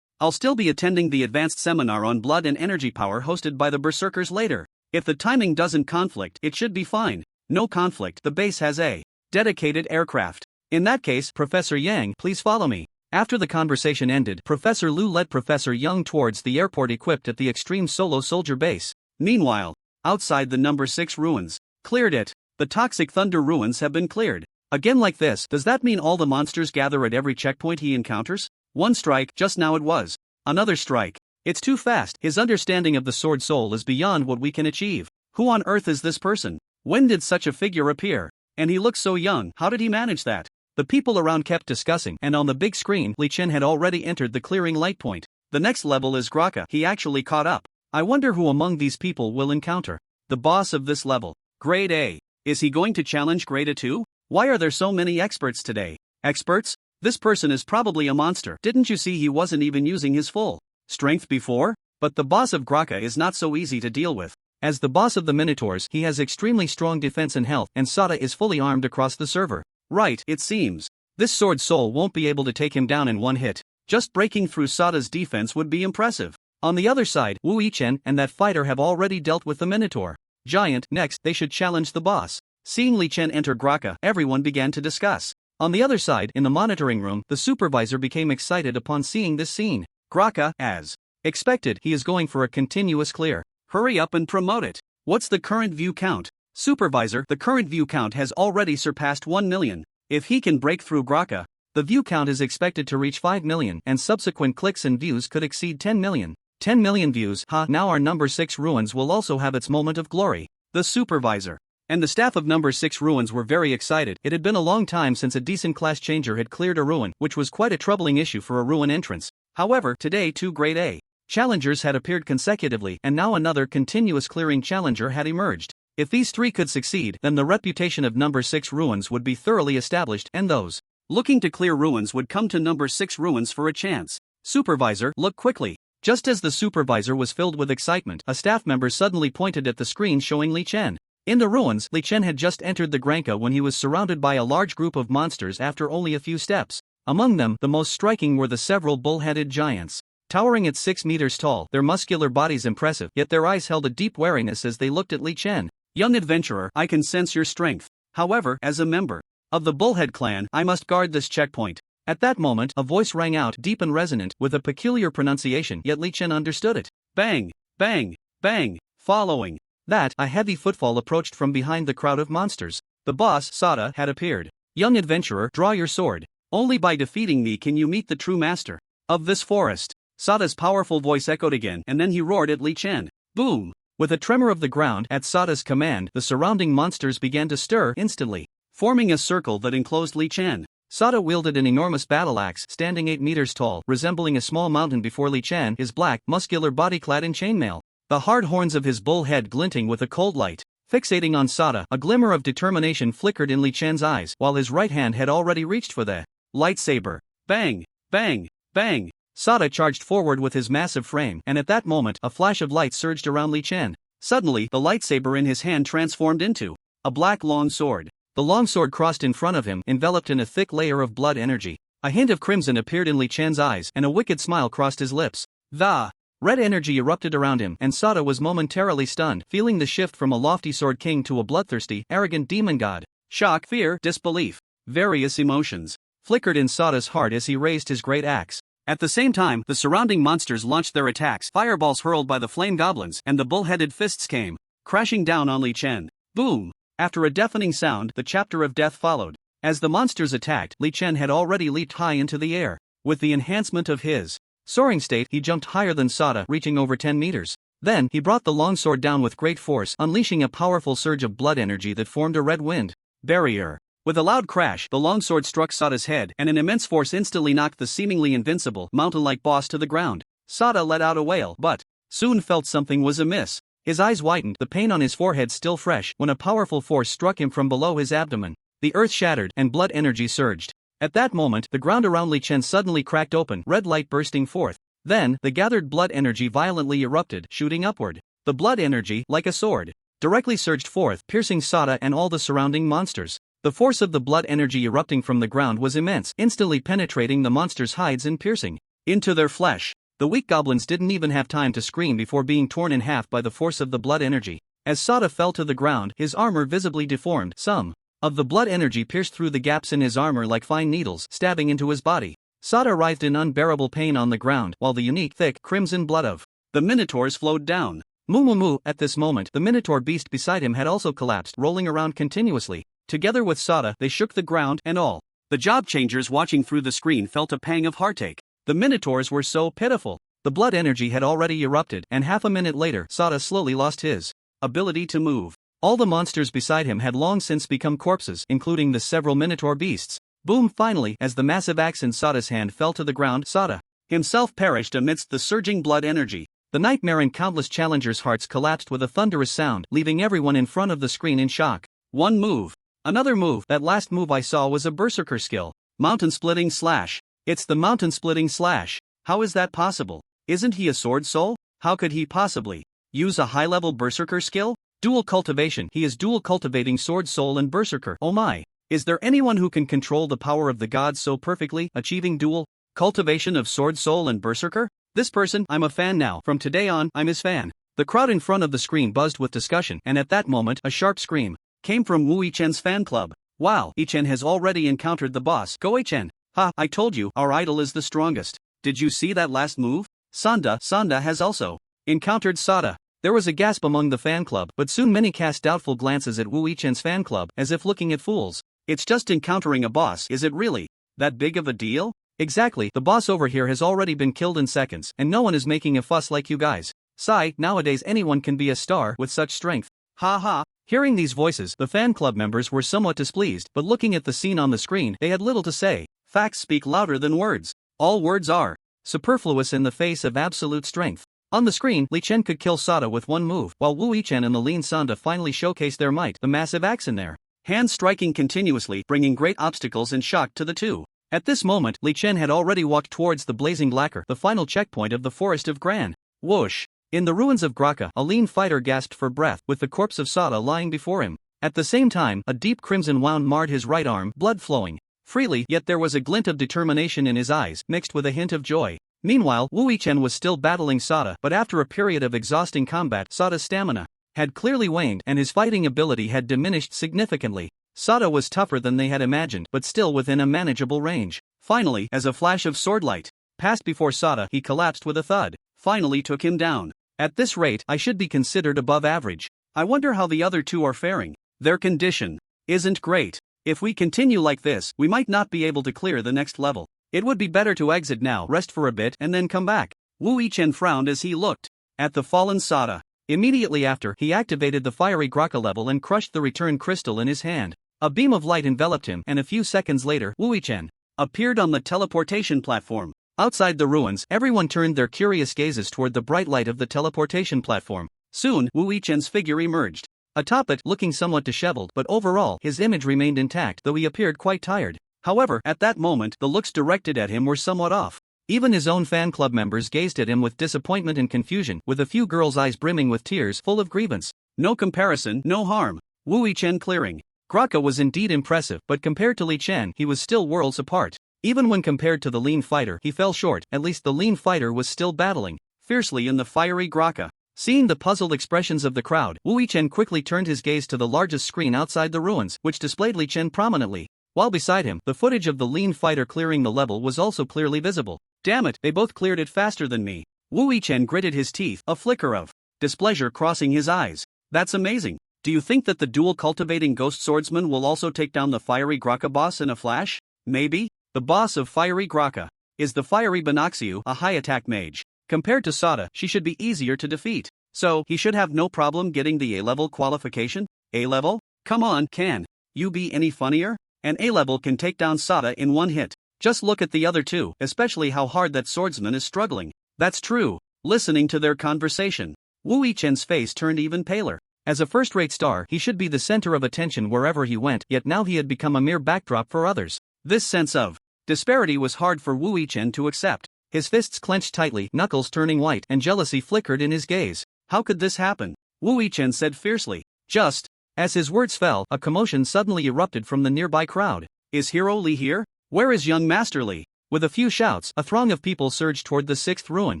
I'll still be attending the advanced seminar on blood and energy power hosted by the Berserkers later. If the timing doesn't conflict, it should be fine. No conflict. The base has a dedicated aircraft. In that case, Professor Yang, please follow me. After the conversation ended, Professor Lu led Professor Yang towards the airport equipped at the Extreme Solo Soldier base. Meanwhile, outside the number 6 ruins, cleared it. The Toxic Thunder ruins have been cleared. Again like this, does that mean all the monsters gather at every checkpoint he encounters? One strike, just now it was. Another strike. It's too fast. His understanding of the Sword Soul is beyond what we can achieve. Who on earth is this person? When did such a figure appear? And he looks so young, how did he manage that? The people around kept discussing, and on the big screen, Li Chen had already entered the clearing light point. The next level is Graka. He actually caught up. I wonder who among these people will encounter the boss of this level. Grade A. Is he going to challenge Grade A too? Why are there so many experts today? Experts? This person is probably a monster. Didn't you see he wasn't even using his full strength before? But the boss of Graka is not so easy to deal with. As the boss of the Minotaurs, he has extremely strong defense and health, and Sada is fully armed across the server. Right, it seems. This Sword Soul won't be able to take him down in one hit. Just breaking through Sada's defense would be impressive. On the other side, Wu Yichen and that fighter have already dealt with the Minotaur giant. Next, they should challenge the boss. Seeing Li Chen enter Graka, everyone began to discuss. On the other side, in the monitoring room, the supervisor became excited upon seeing this scene. Graka, as expected, he is going for a continuous clear. Hurry up and promote it. What's the current view count? Supervisor, the current view count has already surpassed 1 million. If he can break through Graka, the view count is expected to reach 5 million, and subsequent clicks and views could exceed 10 million. 10 million views, now our number 6 ruins will also have its moment of glory. The supervisor and the staff of number 6 ruins were very excited. It had been a long time since a decent class changer had cleared a ruin, which was quite a troubling issue for a ruin entrance. However, today 2 grade A challengers had appeared consecutively, and now another continuous clearing challenger had emerged. If these 3 could succeed, then the reputation of number 6 ruins would be thoroughly established, and those looking to clear ruins would come to number 6 ruins for a chance. Supervisor, look quickly. Just as the supervisor was filled with excitement, a staff member suddenly pointed at the screen showing Li Chen. In the ruins, Li Chen had just entered the Granka when he was surrounded by a large group of monsters after only a few steps. Among them, the most striking were the several bull-headed giants. Towering at 6 meters tall, their muscular bodies impressive, yet their eyes held a deep wariness as they looked at Li Chen. Young adventurer, I can sense your strength. However, as a member of the Bullhead clan, I must guard this checkpoint. At that moment, a voice rang out, deep and resonant, with a peculiar pronunciation, yet Li Chen understood it. Bang, bang, bang. Following that, a heavy footfall approached from behind the crowd of monsters. The boss, Sada, had appeared. Young adventurer, draw your sword. Only by defeating me can you meet the true master of this forest. Sada's powerful voice echoed again, and then he roared at Li Chen. Boom! With a tremor of the ground at Sada's command, the surrounding monsters began to stir instantly, forming a circle that enclosed Li Chen. Sada wielded an enormous battle axe, standing 8 meters tall, resembling a small mountain before Li Chen, his black, muscular body clad in chainmail. The hard horns of his bull head glinting with a cold light. Fixating on Sada, a glimmer of determination flickered in Li Chen's eyes, while his right hand had already reached for the lightsaber. Bang! Bang! Bang! Sada charged forward with his massive frame, and at that moment, a flash of light surged around Li Chen. Suddenly, the lightsaber in his hand transformed into a black long sword. The long sword crossed in front of him, enveloped in a thick layer of blood energy. A hint of crimson appeared in Li Chen's eyes, and a wicked smile crossed his lips. The red energy erupted around him, and Sada was momentarily stunned, feeling the shift from a lofty sword king to a bloodthirsty, arrogant demon god. Shock, fear, disbelief, various emotions flickered in Sada's heart as he raised his great axe. At the same time, the surrounding monsters launched their attacks, fireballs hurled by the flame goblins, and the bull-headed fists came crashing down on Li Chen. Boom! After a deafening sound, the chapter of death followed. As the monsters attacked, Li Chen had already leaped high into the air. With the enhancement of his soaring state, he jumped higher than Sada, reaching over 10 meters. Then, he brought the longsword down with great force, unleashing a powerful surge of blood energy that formed a red wind barrier. With a loud crash, the longsword struck Sada's head, and an immense force instantly knocked the seemingly invincible, mountain-like boss to the ground. Sada let out a wail, but soon felt something was amiss. His eyes widened, the pain on his forehead still fresh, when a powerful force struck him from below his abdomen. The earth shattered, and blood energy surged. At that moment, the ground around Li Chen suddenly cracked open, red light bursting forth. Then, the gathered blood energy violently erupted, shooting upward. The blood energy, like a sword, directly surged forth, piercing Sada and all the surrounding monsters. The force of the blood energy erupting from the ground was immense, instantly penetrating the monsters' hides and piercing into their flesh. The weak goblins didn't even have time to scream before being torn in half by the force of the blood energy. As Sada fell to the ground, his armor visibly deformed. Some of the blood energy pierced through the gaps in his armor like fine needles, stabbing into his body. Sada writhed in unbearable pain on the ground, while the unique, thick, crimson blood of the minotaurs flowed down. Moo moo moo! At this moment, the minotaur beast beside him had also collapsed, rolling around continuously. Together with Sada, they shook the ground, and all the job changers watching through the screen felt a pang of heartache. The minotaurs were so pitiful. The blood energy had already erupted, and half a minute later, Sada slowly lost his ability to move. All the monsters beside him had long since become corpses, including the several minotaur beasts. Boom! Finally, as the massive axe in Sada's hand fell to the ground, Sada himself perished amidst the surging blood energy. The nightmare in countless challengers' hearts collapsed with a thunderous sound, leaving everyone in front of the screen in shock. One move. Another move. That last move I saw was a berserker skill. Mountain splitting slash. It's the mountain splitting slash. How is that possible? Isn't he a sword soul? How could he possibly use a high-level berserker skill? Dual cultivation. He is dual cultivating sword soul and berserker. Oh my. Is there anyone who can control the power of the gods so perfectly, achieving dual cultivation of sword soul and berserker? This person, I'm a fan now. From today on, I'm his fan. The crowd in front of the screen buzzed with discussion, and at that moment, a sharp scream came from Wu Yichen's fan club. Wow, Yichen has already encountered the boss. Go Yichen. Ha, I told you, our idol is the strongest. Did you see that last move? Sanda has also encountered Sada. There was a gasp among the fan club, but soon many cast doubtful glances at Wu Yichen's fan club, as if looking at fools. It's just encountering a boss. Is it really that big of a deal? Exactly, the boss over here has already been killed in seconds, and no one is making a fuss like you guys. Sigh, nowadays anyone can be a star with such strength. Ha ha. Hearing these voices, the fan club members were somewhat displeased, but looking at the scene on the screen, they had little to say. Facts speak louder than words. All words are superfluous in the face of absolute strength. On the screen, Li Chen could kill Sada with one move, while Wu Yichen and the lean Sanda finally showcased their might, the massive axe in their hands striking continuously, bringing great obstacles and shock to the two. At this moment, Li Chen had already walked towards the blazing lacquer, the final checkpoint of the Forest of Gran. Whoosh! In the ruins of Graka, a lean fighter gasped for breath, with the corpse of Sada lying before him. At the same time, a deep crimson wound marred his right arm, blood flowing freely, yet there was a glint of determination in his eyes, mixed with a hint of joy. Meanwhile, Wu Yichen was still battling Sada, but after a period of exhausting combat, Sada's stamina had clearly waned and his fighting ability had diminished significantly. Sada was tougher than they had imagined, but still within a manageable range. Finally, as a flash of swordlight passed before Sada, he collapsed with a thud, finally took him down. At this rate, I should be considered above average. I wonder how the other two are faring. Their condition isn't great. If we continue like this, we might not be able to clear the next level. It would be better to exit now, rest for a bit, and then come back. Wu Yichen frowned as he looked at the fallen Sada. Immediately after, he activated the fiery Graka level and crushed the return crystal in his hand. A beam of light enveloped him, and a few seconds later, Wu Yichen appeared on the teleportation platform. Outside the ruins, everyone turned their curious gazes toward the bright light of the teleportation platform. Soon, Wu Yichen's figure emerged. Atop it, looking somewhat disheveled, but overall, his image remained intact, though he appeared quite tired. However, at that moment, the looks directed at him were somewhat off. Even his own fan club members gazed at him with disappointment and confusion, with a few girls' eyes brimming with tears full of grievance. No comparison, no harm. Wu Yichen clearing Graka was indeed impressive, but compared to Li Chen, he was still worlds apart. Even when compared to the lean fighter, he fell short. At least the lean fighter was still battling fiercely in the fiery Graka. Seeing the puzzled expressions of the crowd, Wu Yichen quickly turned his gaze to the largest screen outside the ruins, which displayed Li Chen prominently. While beside him, the footage of the lean fighter clearing the level was also clearly visible. Damn it, they both cleared it faster than me. Wu Yichen gritted his teeth, a flicker of displeasure crossing his eyes. That's amazing. Do you think that the dual-cultivating ghost swordsman will also take down the fiery Graka boss in a flash? Maybe. The boss of fiery Graka is the fiery Binaxiu, a high-attack mage. Compared to Sada, she should be easier to defeat. So, he should have no problem getting the A-level qualification? A-level? Come on, can you be any funnier? An A-level can take down Sada in one hit. Just look at the other two, especially how hard that swordsman is struggling. That's true. Listening to their conversation, Wu Yichen's face turned even paler. As a first-rate star, he should be the center of attention wherever he went, yet now he had become a mere backdrop for others. This sense of disparity was hard for Wu Yichen to accept. His fists clenched tightly, knuckles turning white, and jealousy flickered in his gaze. How could this happen? Wu Yichen said fiercely. Just as his words fell, a commotion suddenly erupted from the nearby crowd. Is Hero Li here? Where is young Master Li? With a few shouts, a throng of people surged toward the sixth ruin,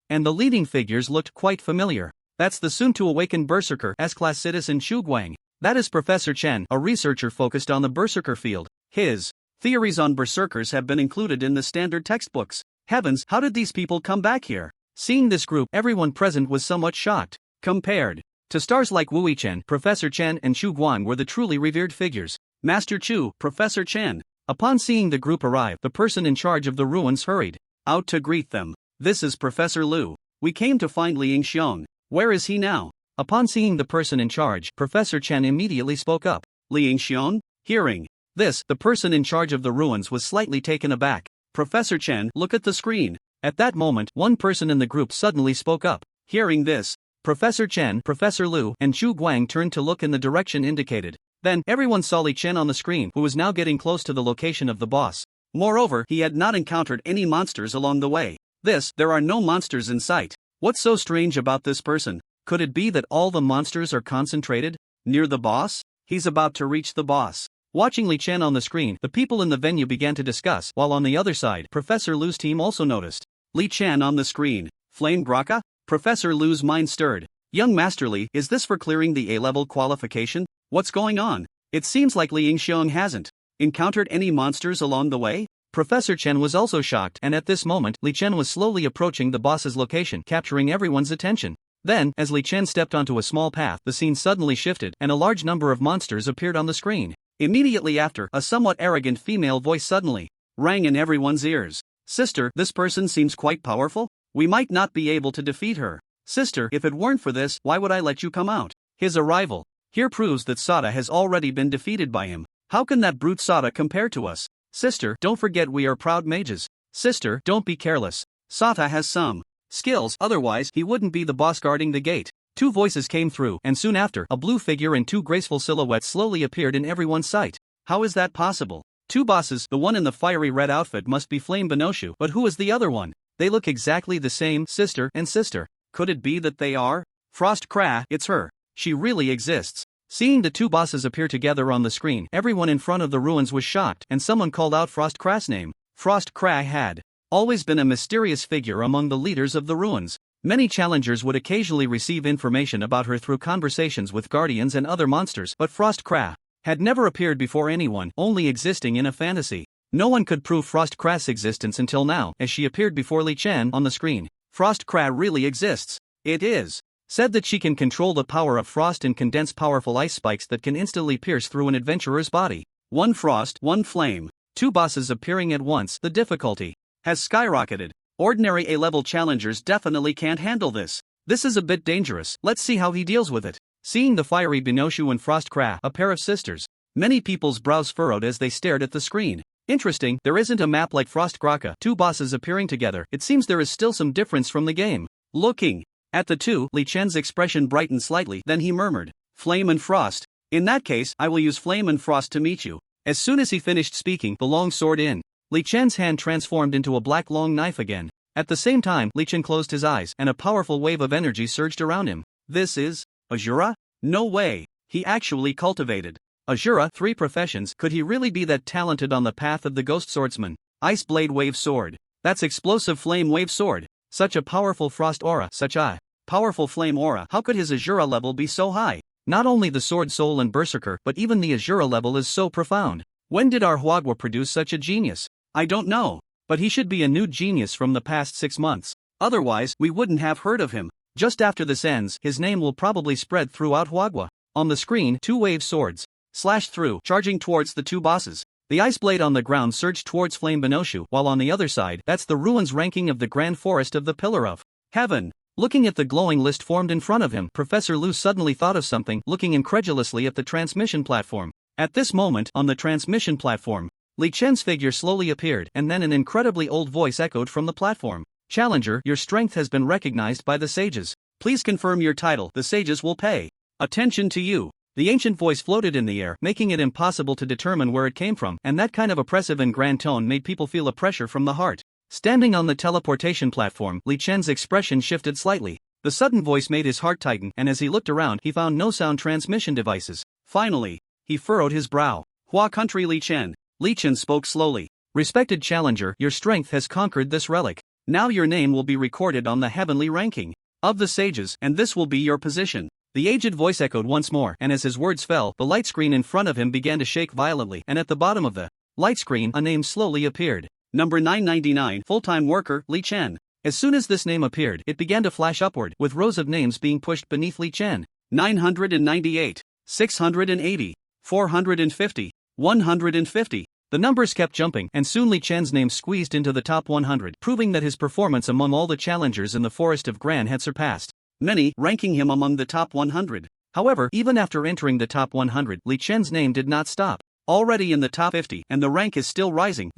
and the leading figures looked quite familiar. That's the soon-to-awaken berserker, S-class citizen Xu Guang. That is Professor Chen, a researcher focused on the berserker field. His theories on berserkers have been included in the standard textbooks. Heavens, how did these people come back here? Seeing this group, everyone present was somewhat shocked. Compared to stars like Wu Yichen, Professor Chen and Xu Guang were the truly revered figures. Master Chu, Professor Chen. Upon seeing the group arrive, the person in charge of the ruins hurried out to greet them. This is Professor Lu. We came to find Li Yingxiong. Where is he now? Upon seeing the person in charge, Professor Chen immediately spoke up. Li Yingxiong? Hearing this, the person in charge of the ruins was slightly taken aback. Professor Chen, look at the screen. At that moment, one person in the group suddenly spoke up. Hearing this, Professor Chen, Professor Lu, and Xu Guang turned to look in the direction indicated. Then, everyone saw Li Chen on the screen, who was now getting close to the location of the boss. Moreover, he had not encountered any monsters along the way. There are no monsters in sight. What's so strange about this person? Could it be that all the monsters are concentrated near the boss? He's about to reach the boss. Watching Li Chen on the screen, the people in the venue began to discuss, while on the other side, Professor Lu's team also noticed Li Chen on the screen. Flame Graka? Professor Lu's mind stirred. Young Master Li, is this for clearing the A-level qualification? What's going on? It seems like Li Yingxiong hasn't encountered any monsters along the way. Professor Chen was also shocked, and at this moment, Li Chen was slowly approaching the boss's location, capturing everyone's attention. Then, as Li Chen stepped onto a small path, the scene suddenly shifted, and a large number of monsters appeared on the screen. Immediately after, a somewhat arrogant female voice suddenly rang in everyone's ears. Sister, this person seems quite powerful. We might not be able to defeat her. Sister, if it weren't for this, why would I let you come out? His arrival here proves that Sada has already been defeated by him. How can that brute Sada compare to us? Sister, don't forget we are proud mages. Sister, don't be careless. Sada has some skills, otherwise he wouldn't be the boss guarding the gate. Two voices came through, and soon after, a blue figure and two graceful silhouettes slowly appeared in everyone's sight. How is that possible? Two bosses, the one in the fiery red outfit must be Flame Benoshu, but who is the other one? They look exactly the same, sister and sister. Could it be that they are? Frost Kra, it's her. She really exists. Seeing the two bosses appear together on the screen, everyone in front of the ruins was shocked, and someone called out Frost Kra's name. Frost Kra had always been a mysterious figure among the leaders of the ruins. Many challengers would occasionally receive information about her through conversations with guardians and other monsters, but Frost Kra had never appeared before anyone, only existing in a fantasy. No one could prove Frost Kra's existence until now, as she appeared before Li Chen on the screen. Frost Kra really exists. It is said that she can control the power of frost and condense powerful ice spikes that can instantly pierce through an adventurer's body. One frost, one flame. Two bosses appearing at once. The difficulty has skyrocketed. Ordinary A-level challengers definitely can't handle this. This is a bit dangerous. Let's see how he deals with it. Seeing the fiery Binoshu and Frost Kra, a pair of sisters, many people's brows furrowed as they stared at the screen. Interesting, there isn't a map like Frost Kraka, two bosses appearing together. It seems there is still some difference from the game. Looking at the two, Li Chen's expression brightened slightly, then he murmured, "Flame and Frost. In that case, I will use Flame and Frost to meet you." As soon as he finished speaking, the long sword in Li Chen's hand transformed into a black long knife again. At the same time, Li Chen closed his eyes, and a powerful wave of energy surged around him. This is Azura? No way. He actually cultivated Azura, 3 professions. Could he really be that talented on the path of the Ghost Swordsman? Ice Blade Wave Sword. That's Explosive Flame Wave Sword. Such a powerful frost aura, such a powerful flame aura. How could his Azura level be so high? Not only the Sword Soul and Berserker, but even the Azura level is so profound. When did our Huagua produce such a genius? I don't know. But he should be a new genius from the past 6 months. Otherwise, we wouldn't have heard of him. Just after this ends, his name will probably spread throughout Huagua. On the screen, 2 wave swords slashed through, charging towards the 2 bosses. The ice blade on the ground surged towards Flame Binoshu, while on the other side, that's the ruins ranking of the Grand Forest of the Pillar of Heaven. Looking at the glowing list formed in front of him, Professor Lu suddenly thought of something, looking incredulously at the transmission platform. At this moment, on the transmission platform, Li Chen's figure slowly appeared, and then an incredibly old voice echoed from the platform. "Challenger, your strength has been recognized by the sages. Please confirm your title. The sages will pay attention to you." The ancient voice floated in the air, making it impossible to determine where it came from, and that kind of oppressive and grand tone made people feel a pressure from the heart. Standing on the teleportation platform, Li Chen's expression shifted slightly. The sudden voice made his heart tighten, and as he looked around, he found no sound transmission devices. Finally, he furrowed his brow. "Hua Country Li Chen." Li Chen spoke slowly. "Respected challenger, your strength has conquered this relic. Now your name will be recorded on the heavenly ranking of the sages, and this will be your position." The aged voice echoed once more, and as his words fell, the light screen in front of him began to shake violently, and at the bottom of the light screen, a name slowly appeared. Number 999, full-time worker, Li Chen. As soon as this name appeared, it began to flash upward, with rows of names being pushed beneath Li Chen. 998, 680, 450, 150. The numbers kept jumping, and soon Li Chen's name squeezed into the top 100, proving that his performance among all the challengers in the Forest of Gran had surpassed many, ranking him among the top 100. However, even after entering the top 100, Li Chen's name did not stop. Already in the top 50, and the rank is still rising.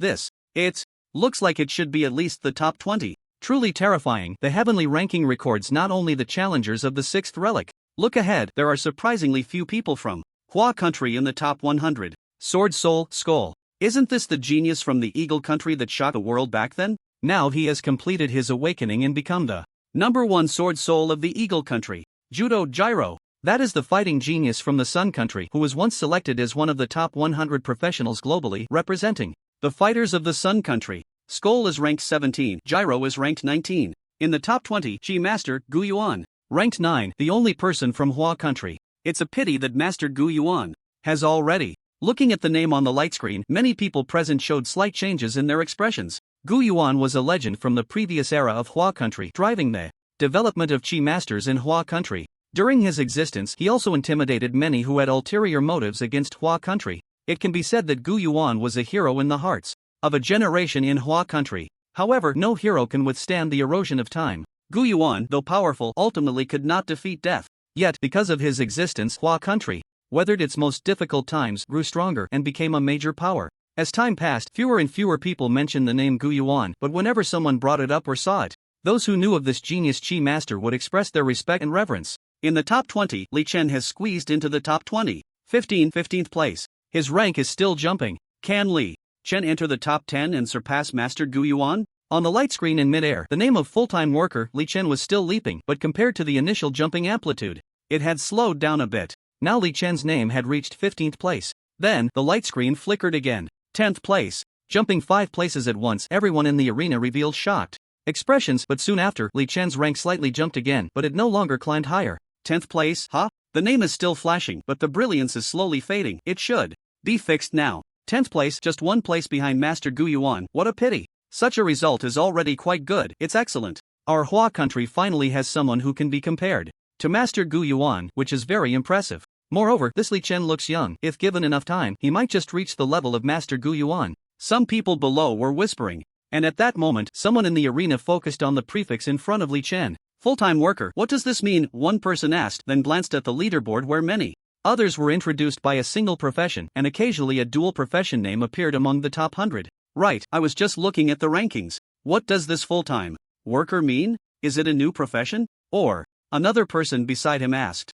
It looks like it should be at least the top 20. Truly terrifying, the heavenly ranking records not only the challengers of the 6th relic. Look ahead, there are surprisingly few people from Hua Country in the top 100. Sword Soul, Skull. Isn't this the genius from the Eagle Country that shocked the world back then? Now he has completed his awakening and become the number 1 Sword Soul of the Eagle Country. Judo Gyro. That is the fighting genius from the Sun Country who was once selected as one of the top 100 professionals globally, representing the fighters of the Sun Country. Skull is ranked 17, Gyro is ranked 19. In the top 20, Chi Master Gu Yuan, ranked 9, the only person from Hua Country. It's a pity that Master Gu Yuan has already. Looking at the name on the light screen, many people present showed slight changes in their expressions. Gu Yuan was a legend from the previous era of Hua Country, driving the development of Chi Masters in Hua Country. During his existence, he also intimidated many who had ulterior motives against Hua Country. It can be said that Gu Yuan was a hero in the hearts of a generation in Hua Country. However, no hero can withstand the erosion of time. Gu Yuan, though powerful, ultimately could not defeat death. Yet, because of his existence, Hua Country weathered its most difficult times, grew stronger, and became a major power. As time passed, fewer and fewer people mentioned the name Gu Yuan, but whenever someone brought it up or saw it, those who knew of this genius Chi Master would express their respect and reverence. In the top 20, Li Chen has squeezed into the top 20. 15th place. His rank is still jumping. Can Li Chen enter the top 10 and surpass Master Gu Yuan? On the light screen in midair, the name of full-time worker, Li Chen was still leaping, but compared to the initial jumping amplitude, it had slowed down a bit. Now Li Chen's name had reached 15th place. Then, the light screen flickered again. 10th place. jumping 5 places at once. Everyone in the arena revealed shocked expressions, but soon after, Li Chen's rank slightly jumped again, but it no longer climbed higher. 10th place, huh? The name is still flashing, but the brilliance is slowly fading. It should be fixed now. 10th place, just 1 place behind Master Gu Yuan. What a pity. Such a result is already quite good. It's excellent. Our Hua country finally has someone who can be compared to Master Gu Yuan, which is very impressive. Moreover, this Li Chen looks young. If given enough time, he might just reach the level of Master Gu Yuan. Some people below were whispering. And at that moment, someone in the arena focused on the prefix in front of Li Chen. Full-time worker. What does this mean? One person asked, then glanced at the leaderboard where many others were introduced by a single profession, and occasionally a dual profession name appeared among the top 100. Right, I was just looking at the rankings. What does this full-time worker mean? Is it a new profession? Or, another person beside him asked.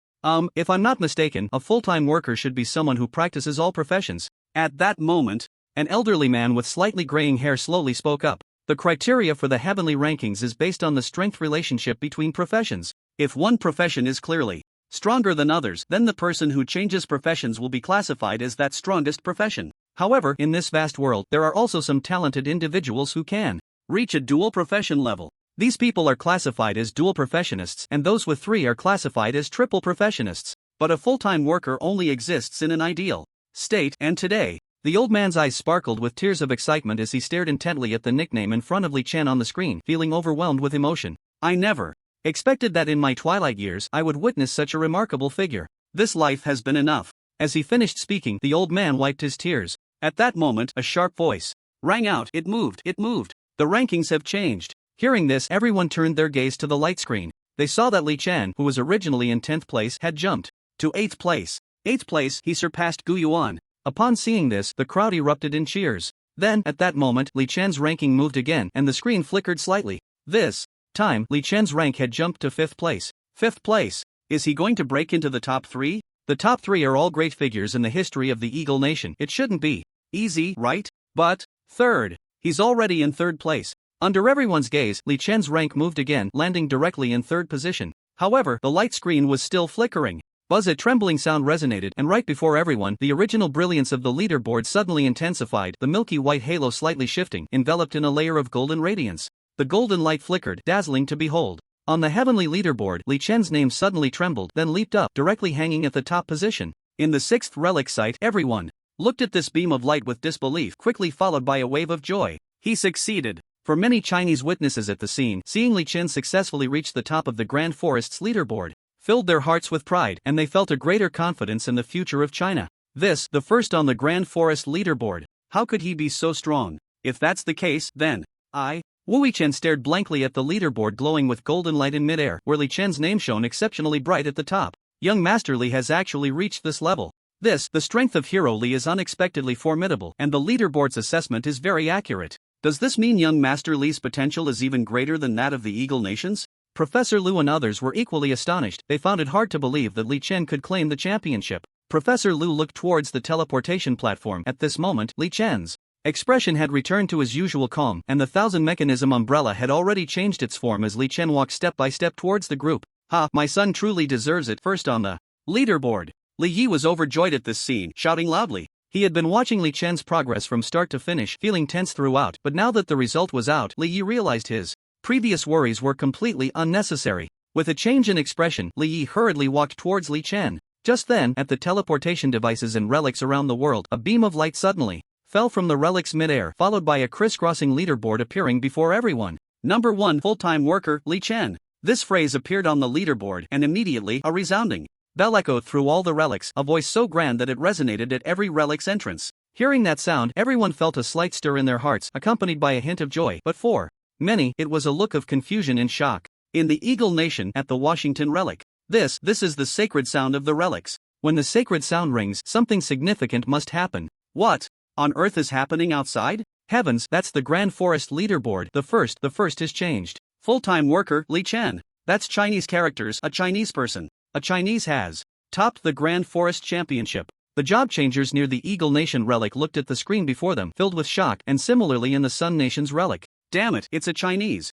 If I'm not mistaken, a full-time worker should be someone who practices all professions. At that moment, an elderly man with slightly graying hair slowly spoke up. The criteria for the heavenly rankings is based on the strength relationship between professions. If one profession is clearly stronger than others, then the person who changes professions will be classified as that strongest profession. However, in this vast world, there are also some talented individuals who can reach a dual profession level. These people are classified as dual professionists, and those with 3 are classified as triple professionists. But a full-time worker only exists in an ideal state, and today, the old man's eyes sparkled with tears of excitement as he stared intently at the nickname in front of Li Chen on the screen, feeling overwhelmed with emotion. I never expected that in my twilight years I would witness such a remarkable figure. This life has been enough. As he finished speaking, the old man wiped his tears. At that moment, a sharp voice rang out. It moved. The rankings have changed. Hearing this, everyone turned their gaze to the light screen. They saw that Li Chen, who was originally in 10th place, had jumped to 8th place. 8th place, he surpassed Gu Yuan. Upon seeing this, the crowd erupted in cheers. Then, at that moment, Li Chen's ranking moved again, and the screen flickered slightly. This time, Li Chen's rank had jumped to 5th place. 5th place. Is he going to break into the top 3? The top 3 are all great figures in the history of the Eagle Nation. It shouldn't be easy, right? But 3rd. He's already in 3rd place. Under everyone's gaze, Li Chen's rank moved again, landing directly in 3rd position. However, the light screen was still flickering. Buzz, a trembling sound resonated, and right before everyone, the original brilliance of the leaderboard suddenly intensified, the milky white halo slightly shifting, enveloped in a layer of golden radiance. The golden light flickered, dazzling to behold. On the heavenly leaderboard, Li Chen's name suddenly trembled, then leaped up, directly hanging at the top position. In the 6th relic site, everyone looked at this beam of light with disbelief, quickly followed by a wave of joy. He succeeded. For many Chinese witnesses at the scene, seeing Li Chen successfully reach the top of the Grand Forest's leaderboard filled their hearts with pride, and they felt a greater confidence in the future of China. This, the first on the Grand Forest leaderboard. How could he be so strong? If that's the case, then Wu Yichen stared blankly at the leaderboard glowing with golden light in midair, where Li Chen's name shone exceptionally bright at the top. Young Master Li has actually reached this level. This, the strength of Hero Li, is unexpectedly formidable, and the leaderboard's assessment is very accurate. Does this mean young Master Li's potential is even greater than that of the Eagle Nations? Professor Lu and others were equally astonished. They found it hard to believe that Li Chen could claim the championship. Professor Lu looked towards the teleportation platform. At this moment, Li Chen's expression had returned to his usual calm, and the 1000-mechanism umbrella had already changed its form as Li Chen walked step by step towards the group. Ha, my son truly deserves it. First on the leaderboard. Li Yi was overjoyed at this scene, shouting loudly. He had been watching Li Chen's progress from start to finish, feeling tense throughout, but now that the result was out, Li Yi realized his previous worries were completely unnecessary. With a change in expression, Li Yi hurriedly walked towards Li Chen. Just then, at the teleportation devices and relics around the world, a beam of light suddenly fell from the relics midair, followed by a crisscrossing leaderboard appearing before everyone. Number 1 full-time worker, Li Chen. This phrase appeared on the leaderboard, and immediately, a resounding bell echoed through all the relics, a voice so grand that it resonated at every relic's entrance. Hearing that sound, everyone felt a slight stir in their hearts, accompanied by a hint of joy, but for many, it was a look of confusion and shock. In the Eagle Nation, at the Washington Relic. This is the sacred sound of the relics. When the sacred sound rings, something significant must happen. What on earth is happening outside? Heavens, that's the Grand Forest leaderboard. The first has changed. Full-time worker, Li Chen. That's Chinese characters, a Chinese person. A Chinese has topped the Grand Forest Championship. The job changers near the Eagle Nation relic looked at the screen before them, filled with shock, and similarly in the Sun Nation's relic. Damn it, it's a Chinese.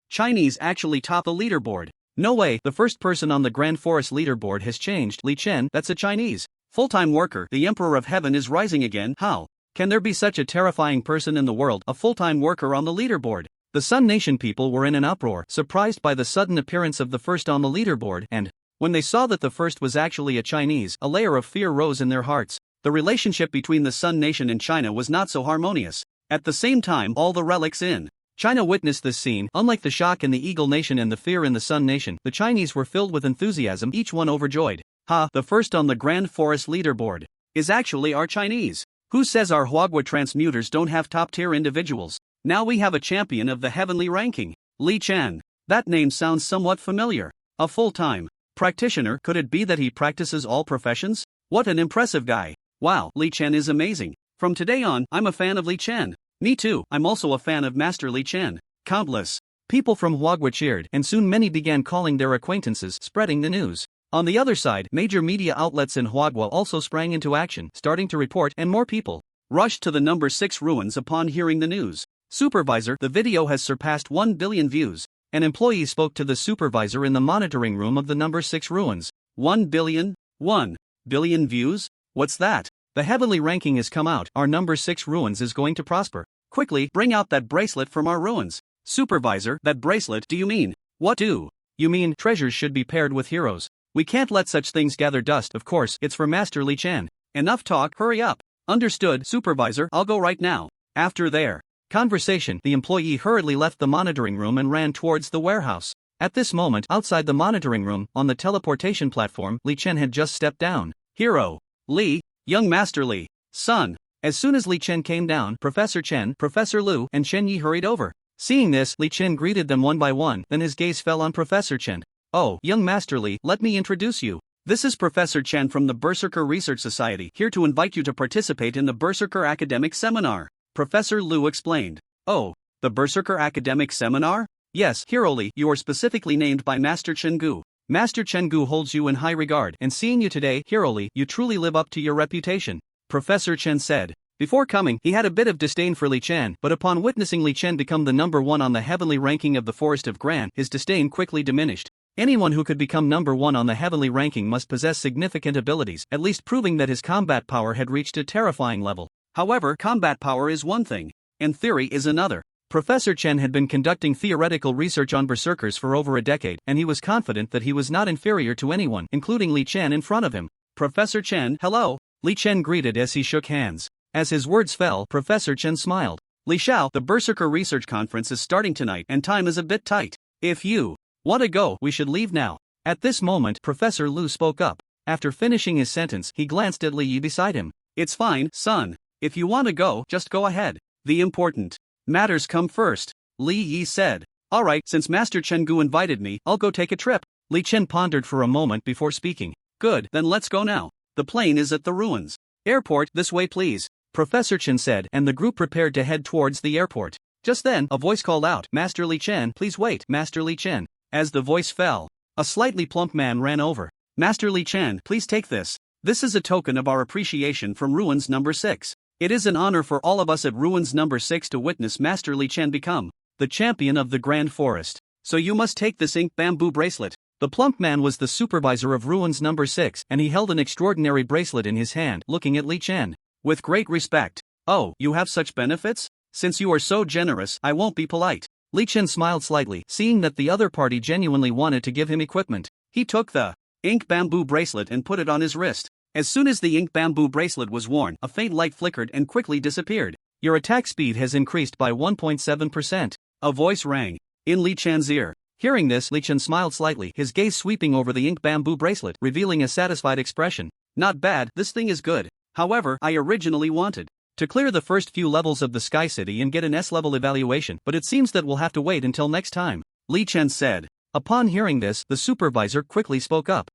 Chinese actually top the leaderboard. No way, the first person on the Grand Forest leaderboard has changed. Li Chen, that's a Chinese full-time worker. The Emperor of Heaven is rising again. How Can there be such a terrifying person in the world, a full-time worker on the leaderboard? The Sun Nation people were in an uproar, surprised by the sudden appearance of the first on the leaderboard, and when they saw that the first was actually a Chinese, a layer of fear rose in their hearts. The relationship between the Sun Nation and China was not so harmonious. At the same time, all the relics in China witnessed this scene. Unlike the shock in the Eagle Nation and the fear in the Sun Nation, the Chinese were filled with enthusiasm, each one overjoyed. Ha, the first on the Grand Forest leaderboard is actually our Chinese. Who says our Huagua transmuters don't have top-tier individuals? Now we have a champion of the heavenly ranking, Li Chen. That name sounds somewhat familiar. A full-time practitioner, could it be that he practices all professions? What an impressive guy. Wow, Li Chen is amazing. From today on, I'm a fan of Li Chen. Me too, I'm also a fan of Master Li Chen. Countless people from Huagua cheered, and soon many began calling their acquaintances, spreading the news. On the other side, major media outlets in Huagua also sprang into action, starting to report, and more people rushed to the number 6 ruins upon hearing the news. Supervisor, the video has surpassed 1 billion views. An employee spoke to the supervisor in the monitoring room of the number 6 ruins. 1 billion? 1 billion views? What's that? The heavenly ranking has come out. Our number 6 ruins is going to prosper. Quickly, bring out that bracelet from our ruins. Supervisor, that bracelet, do you mean? What do you mean? Treasures should be paired with heroes. We can't let such things gather dust. Of course, it's for Master Li Chen. Enough talk, hurry up. Understood, Supervisor, I'll go right now. After their conversation, the employee hurriedly left the monitoring room and ran towards the warehouse. At this moment, outside the monitoring room, on the teleportation platform, Li Chen had just stepped down. Hero Li, young Master Li, son. As soon as Li Chen came down, Professor Chen, Professor Lu, and Chen Yi hurried over. Seeing this, Li Chen greeted them one by one, then his gaze fell on Professor Chen. Oh, young Master Li, let me introduce you. This is Professor Chen from the Berserker Research Society, here to invite you to participate in the Berserker Academic Seminar. Professor Lu explained. Oh, the Berserker Academic Seminar? Yes, Hero Li, you are specifically named by Master Chen Gu. Master Chen Gu holds you in high regard, and seeing you today, Hero Li, you truly live up to your reputation. Professor Chen said. Before coming, he had a bit of disdain for Li Chen, but upon witnessing Li Chen become the number 1 on the heavenly ranking of the Forest of Gran, his disdain quickly diminished. Anyone who could become number 1 on the heavenly ranking must possess significant abilities, at least proving that his combat power had reached a terrifying level. However, combat power is one thing, and theory is another. Professor Chen had been conducting theoretical research on berserkers for over a decade, and he was confident that he was not inferior to anyone, including Li Chen in front of him. Professor Chen, hello. Li Chen greeted as he shook hands. As his words fell, Professor Chen smiled. Li Xiao, the Berserker Research Conference is starting tonight, and time is a bit tight. If you want to go, we should leave now. At this moment, Professor Lu spoke up. After finishing his sentence, he glanced at Li Yi beside him. It's fine, son. If you want to go, just go ahead. The important matters come first, Li Yi said. Alright, since Master Chen Gu invited me, I'll go take a trip. Li Chen pondered for a moment before speaking. Good, then let's go now. The plane is at the ruins. Airport, this way please, Professor Chen said, and the group prepared to head towards the airport. Just then, a voice called out, Master Li Chen, please wait, Master Li Chen. As the voice fell, a slightly plump man ran over. Master Li Chen, please take this. This is a token of our appreciation from Ruins number 6. It is an honor for all of us at Ruins number 6 to witness Master Li Chen become the champion of the Grand Forest. So you must take this ink bamboo bracelet. The plump man was the supervisor of Ruins number 6, and he held an extraordinary bracelet in his hand, looking at Li Chen with great respect. Oh, you have such benefits? Since you are so generous, I won't be polite. Li Chen smiled slightly, seeing that the other party genuinely wanted to give him equipment. He took the ink bamboo bracelet and put it on his wrist. As soon as the ink bamboo bracelet was worn, a faint light flickered and quickly disappeared. Your attack speed has increased by 1.7%. A voice rang in Li Chen's ear. Hearing this, Li Chen smiled slightly, his gaze sweeping over the ink bamboo bracelet, revealing a satisfied expression. Not bad, this thing is good. However, I originally wanted to clear the first few levels of the Sky City and get an S-level evaluation, but it seems that we'll have to wait until next time, Li Chen said. Upon hearing this, the supervisor quickly spoke up.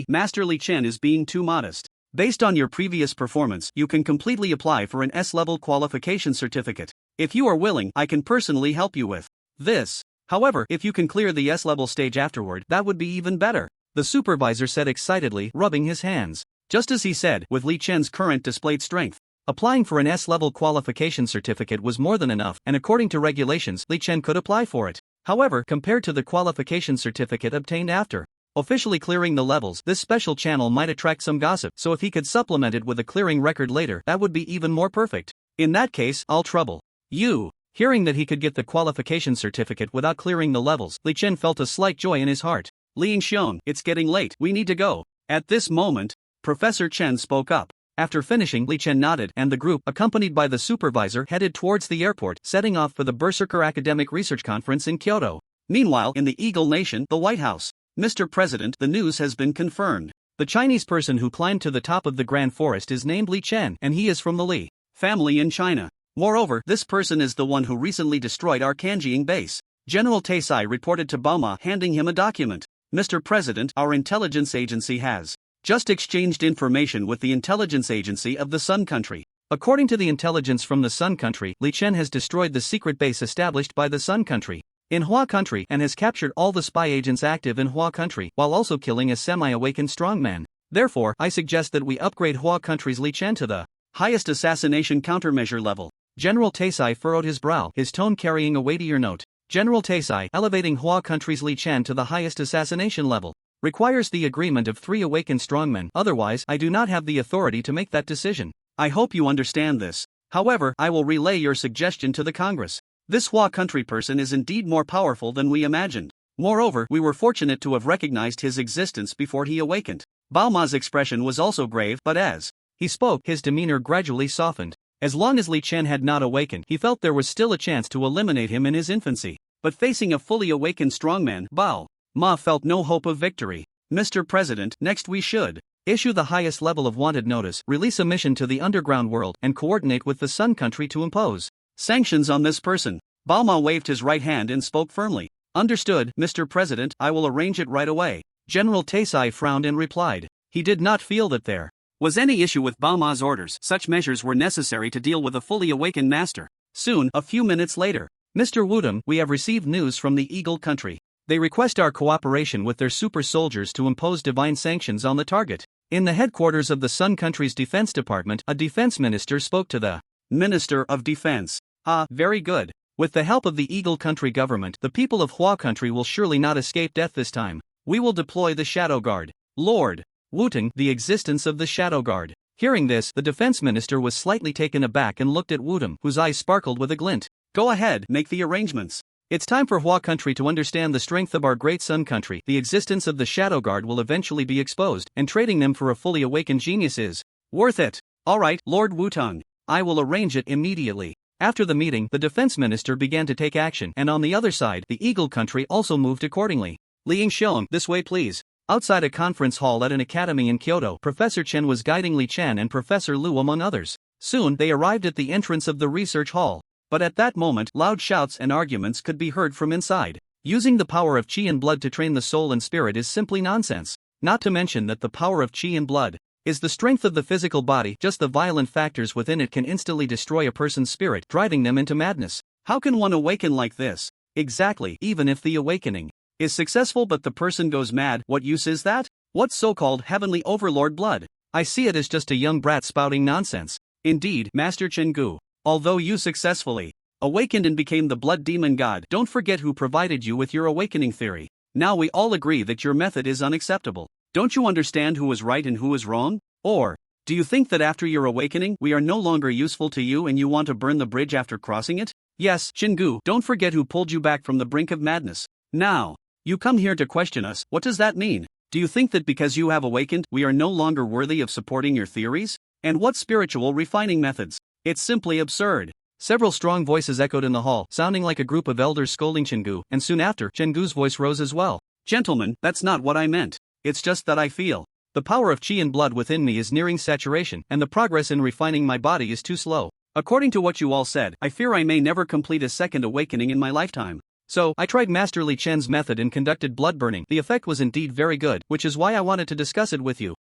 Master Li Chen is being too modest. Based on your previous performance, you can completely apply for an S-level qualification certificate. If you are willing, I can personally help you with this. However, if you can clear the S-level stage afterward, that would be even better, the supervisor said excitedly, rubbing his hands. Just as he said, with Li Chen's current displayed strength, applying for an S-level qualification certificate was more than enough, and according to regulations, Li Chen could apply for it. However, compared to the qualification certificate obtained after officially clearing the levels, this special channel might attract some gossip, so if he could supplement it with a clearing record later, that would be even more perfect. In that case, I'll trouble you. Hearing that he could get the qualification certificate without clearing the levels, Li Chen felt a slight joy in his heart. Li Xiong, it's getting late, we need to go. At this moment, Professor Chen spoke up. After finishing, Li Chen nodded, and the group, accompanied by the supervisor, headed towards the airport, setting off for the Berserker Academic Research Conference in Kyoto. Meanwhile, in the Eagle Nation, the White House. Mr. President, the news has been confirmed. The Chinese person who climbed to the top of the Grand Forest is named Li Chen, and he is from the Li family in China. Moreover, this person is the one who recently destroyed our Kanjiing base. General Taisai reported to Bauma, handing him a document. Mr. President, our intelligence agency has just exchanged information with the intelligence agency of the Sun Country. According to the intelligence from the Sun Country, Li Chen has destroyed the secret base established by the Sun Country in Hua Country and has captured all the spy agents active in Hua Country while also killing a semi-awakened strongman. Therefore, I suggest that we upgrade Hua Country's Li Chen to the highest assassination countermeasure level. General Taisai furrowed his brow, his tone carrying a weightier note. General Taisai, elevating Hua Country's Li Chen to the highest assassination level requires the agreement of 3 awakened strongmen, otherwise I do not have the authority to make that decision. I hope you understand this. However, I will relay your suggestion to the Congress. This Hua Country person is indeed more powerful than we imagined. Moreover, we were fortunate to have recognized his existence before he awakened. Baoma's expression was also grave, but as he spoke, his demeanor gradually softened. As long as Li Chen had not awakened, he felt there was still a chance to eliminate him in his infancy. But facing a fully awakened strongman, Bao Ma felt no hope of victory. Mr. President, next we should issue the highest level of wanted notice, release a mission to the underground world, and coordinate with the Sun Country to impose sanctions on this person. Bao Ma waved his right hand and spoke firmly. Understood, Mr. President, I will arrange it right away. General Taisai frowned and replied. He did not feel that there was any issue with Bao Ma's orders. Such measures were necessary to deal with a fully awakened master. Soon, a few minutes later, Mr. Wudong, we have received news from the Eagle Country. They request our cooperation with their super soldiers to impose divine sanctions on the target. In the headquarters of the Sun Country's Defense Department, a defense minister spoke to the Minister of Defense. Ah, very good. With the help of the Eagle Country government, the people of Hua Country will surely not escape death this time. We will deploy the Shadow Guard. Lord Wudong, the existence of the Shadow Guard. Hearing this, the defense minister was slightly taken aback and looked at Wudong, whose eyes sparkled with a glint. Go ahead, make the arrangements. It's time for Hua Country to understand the strength of our great Sun Country. The existence of the Shadow Guard will eventually be exposed, and trading them for a fully awakened genius is worth it. Alright, Lord Wudong. I will arrange it immediately. After the meeting, the defense minister began to take action, and on the other side, the Eagle Country also moved accordingly. Li Xiong, this way please. Outside a conference hall at an academy in Kyoto, Professor Chen was guiding Li Chen and Professor Lu among others. Soon, they arrived at the entrance of the research hall. But at that moment, loud shouts and arguments could be heard from inside. Using the power of qi and blood to train the soul and spirit is simply nonsense. Not to mention that the power of qi and blood is the strength of the physical body. Just the violent factors within it can instantly destroy a person's spirit, driving them into madness. How can one awaken like this? Exactly, even if the awakening is successful but the person goes mad, what use is that? What's so-called heavenly overlord blood? I see it as just a young brat spouting nonsense. Indeed, Master Chen-gu. Although you successfully awakened and became the blood demon god, don't forget who provided you with your awakening theory. Now we all agree that your method is unacceptable. Don't you understand who is right and who is wrong? Or do you think that after your awakening, we are no longer useful to you and you want to burn the bridge after crossing it? Yes, Chen-gu, don't forget who pulled you back from the brink of madness. Now, you come here to question us. What does that mean? Do you think that because you have awakened, we are no longer worthy of supporting your theories? And what spiritual refining methods? It's simply absurd. Several strong voices echoed in the hall, sounding like a group of elders scolding Chen-gu, and soon after, Chen-gu's voice rose as well. Gentlemen, that's not what I meant. It's just that I feel the power of qi and blood within me is nearing saturation, and the progress in refining my body is too slow. According to what you all said, I fear I may never complete a second awakening in my lifetime. So, I tried Master Li Chen's method and conducted blood burning. The effect was indeed very good, which is why I wanted to discuss it with you.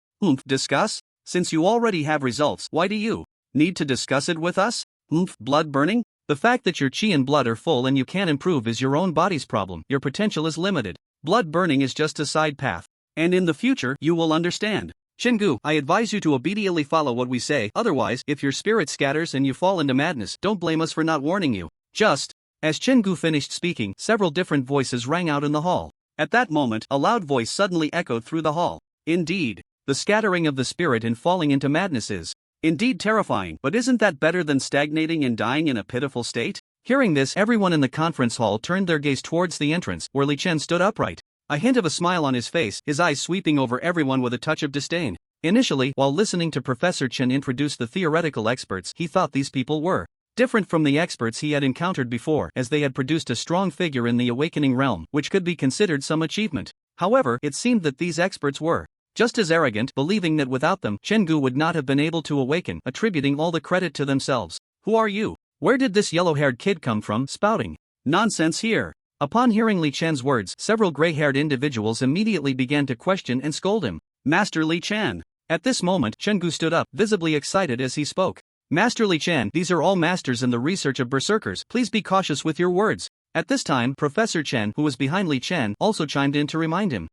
Discuss? Since you already have results, why do you need to discuss it with us? Blood burning? The fact that your qi and blood are full and you can't improve is your own body's problem. Your potential is limited. Blood burning is just a side path. And in the future, you will understand. Chen-gu, I advise you to obediently follow what we say. Otherwise, if your spirit scatters and you fall into madness, don't blame us for not warning you. Just as Chen-gu finished speaking, several different voices rang out in the hall. At that moment, a loud voice suddenly echoed through the hall. Indeed, the scattering of the spirit and falling into madness is Indeed terrifying, but isn't that better than stagnating and dying in a pitiful state? Hearing this, everyone in the conference hall turned their gaze towards the entrance, where Li Chen stood upright. A hint of a smile on his face, his eyes sweeping over everyone with a touch of disdain. Initially, while listening to Professor Chen introduce the theoretical experts, he thought these people were different from the experts he had encountered before, as they had produced a strong figure in the awakening realm, which could be considered some achievement. However, it seemed that these experts were just as arrogant, believing that without them, Chenggu would not have been able to awaken, attributing all the credit to themselves. Who are you? Where did this yellow-haired kid come from, spouting nonsense here? Upon hearing Li Chen's words, several gray-haired individuals immediately began to question and scold him. Master Li Chen. At this moment, Chenggu stood up, visibly excited as he spoke. Master Li Chen, these are all masters in the research of berserkers, please be cautious with your words. At this time, Professor Chen, who was behind Li Chen, also chimed in to remind him.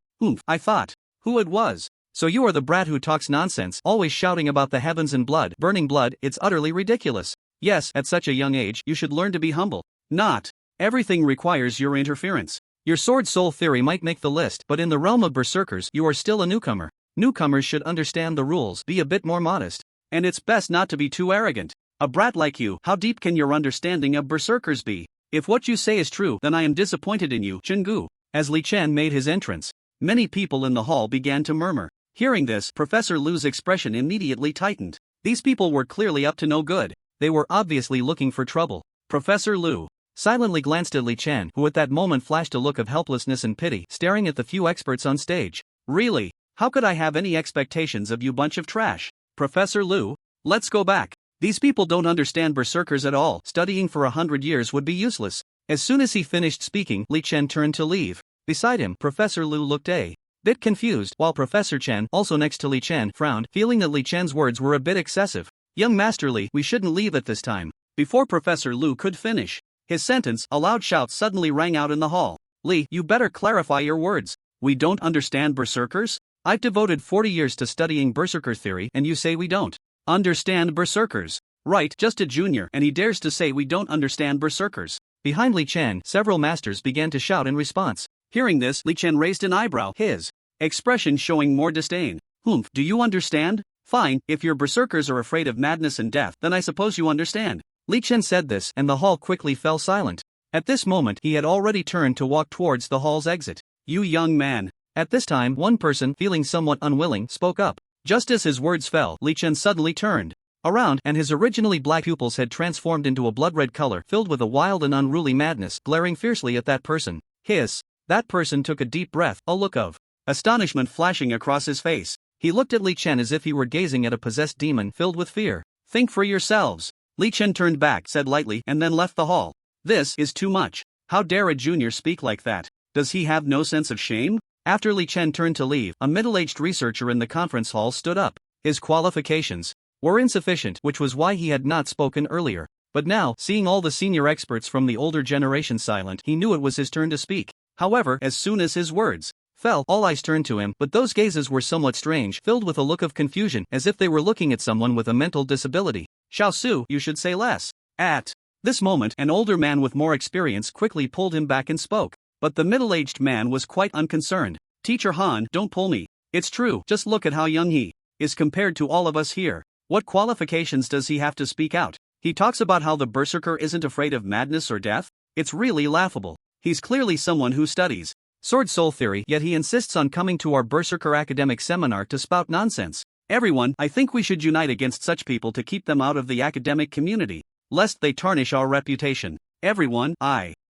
I thought. Who it was. So you are the brat who talks nonsense, always shouting about the heavens and blood, burning blood, it's utterly ridiculous. Yes, at such a young age, you should learn to be humble. Not everything requires your interference. Your sword soul theory might make the list, but in the realm of berserkers, you are still a newcomer. Newcomers should understand the rules, be a bit more modest. And it's best not to be too arrogant. A brat like you, how deep can your understanding of berserkers be? If what you say is true, then I am disappointed in you, Chenggu. As Li Chen made his entrance, many people in the hall began to murmur. Hearing this, Professor Lu's expression immediately tightened. These people were clearly up to no good. They were obviously looking for trouble. Professor Lu silently glanced at Li Chen, who at that moment flashed a look of helplessness and pity, staring at the few experts on stage. Really? How could I have any expectations of you bunch of trash? Professor Lu, let's go back. These people don't understand berserkers at all. Studying for 100 years would be useless. As soon as he finished speaking, Li Chen turned to leave. Beside him, Professor Lu looked a bit confused, while Professor Chen, also next to Li Chen, frowned, feeling that Li Chen's words were a bit excessive. Young Master Li, we shouldn't leave at this time. Before Professor Lu could finish his sentence, a loud shout suddenly rang out in the hall. Li, you better clarify your words. We don't understand berserkers? I've devoted 40 years to studying berserker theory, and you say we don't understand berserkers. Right, just a junior, and he dares to say we don't understand berserkers. Behind Li Chen, several masters began to shout in response. Hearing this, Li Chen raised an eyebrow, his expression showing more disdain. Do you understand? Fine, if your berserkers are afraid of madness and death, then I suppose you understand. Li Chen said this, and the hall quickly fell silent. At this moment, he had already turned to walk towards the hall's exit. You young man. At this time, one person, feeling somewhat unwilling, spoke up. Just as his words fell, Li Chen suddenly turned around, and his originally black pupils had transformed into a blood-red color, filled with a wild and unruly madness, glaring fiercely at that person. Hiss. That person took a deep breath, a look of astonishment flashing across his face. He looked at Li Chen as if he were gazing at a possessed demon filled with fear. Think for yourselves. Li Chen turned back, said lightly, and then left the hall. This is too much. How dare a junior speak like that? Does he have no sense of shame? After Li Chen turned to leave, a middle-aged researcher in the conference hall stood up. His qualifications were insufficient, which was why he had not spoken earlier. But now, seeing all the senior experts from the older generation silent, he knew it was his turn to speak. However, as soon as his words fell, all eyes turned to him, but those gazes were somewhat strange, filled with a look of confusion, as if they were looking at someone with a mental disability. Xiao Su, you should say less. At this moment, an older man with more experience quickly pulled him back and spoke. But the middle-aged man was quite unconcerned. Teacher Han, don't pull me. It's true, just look at how young he is compared to all of us here. What qualifications does he have to speak out? He talks about how the berserker isn't afraid of madness or death? It's really laughable. He's clearly someone who studies sword soul theory, yet he insists on coming to our berserker academic seminar to spout nonsense. Everyone, I think we should unite against such people to keep them out of the academic community, lest they tarnish our reputation. Everyone,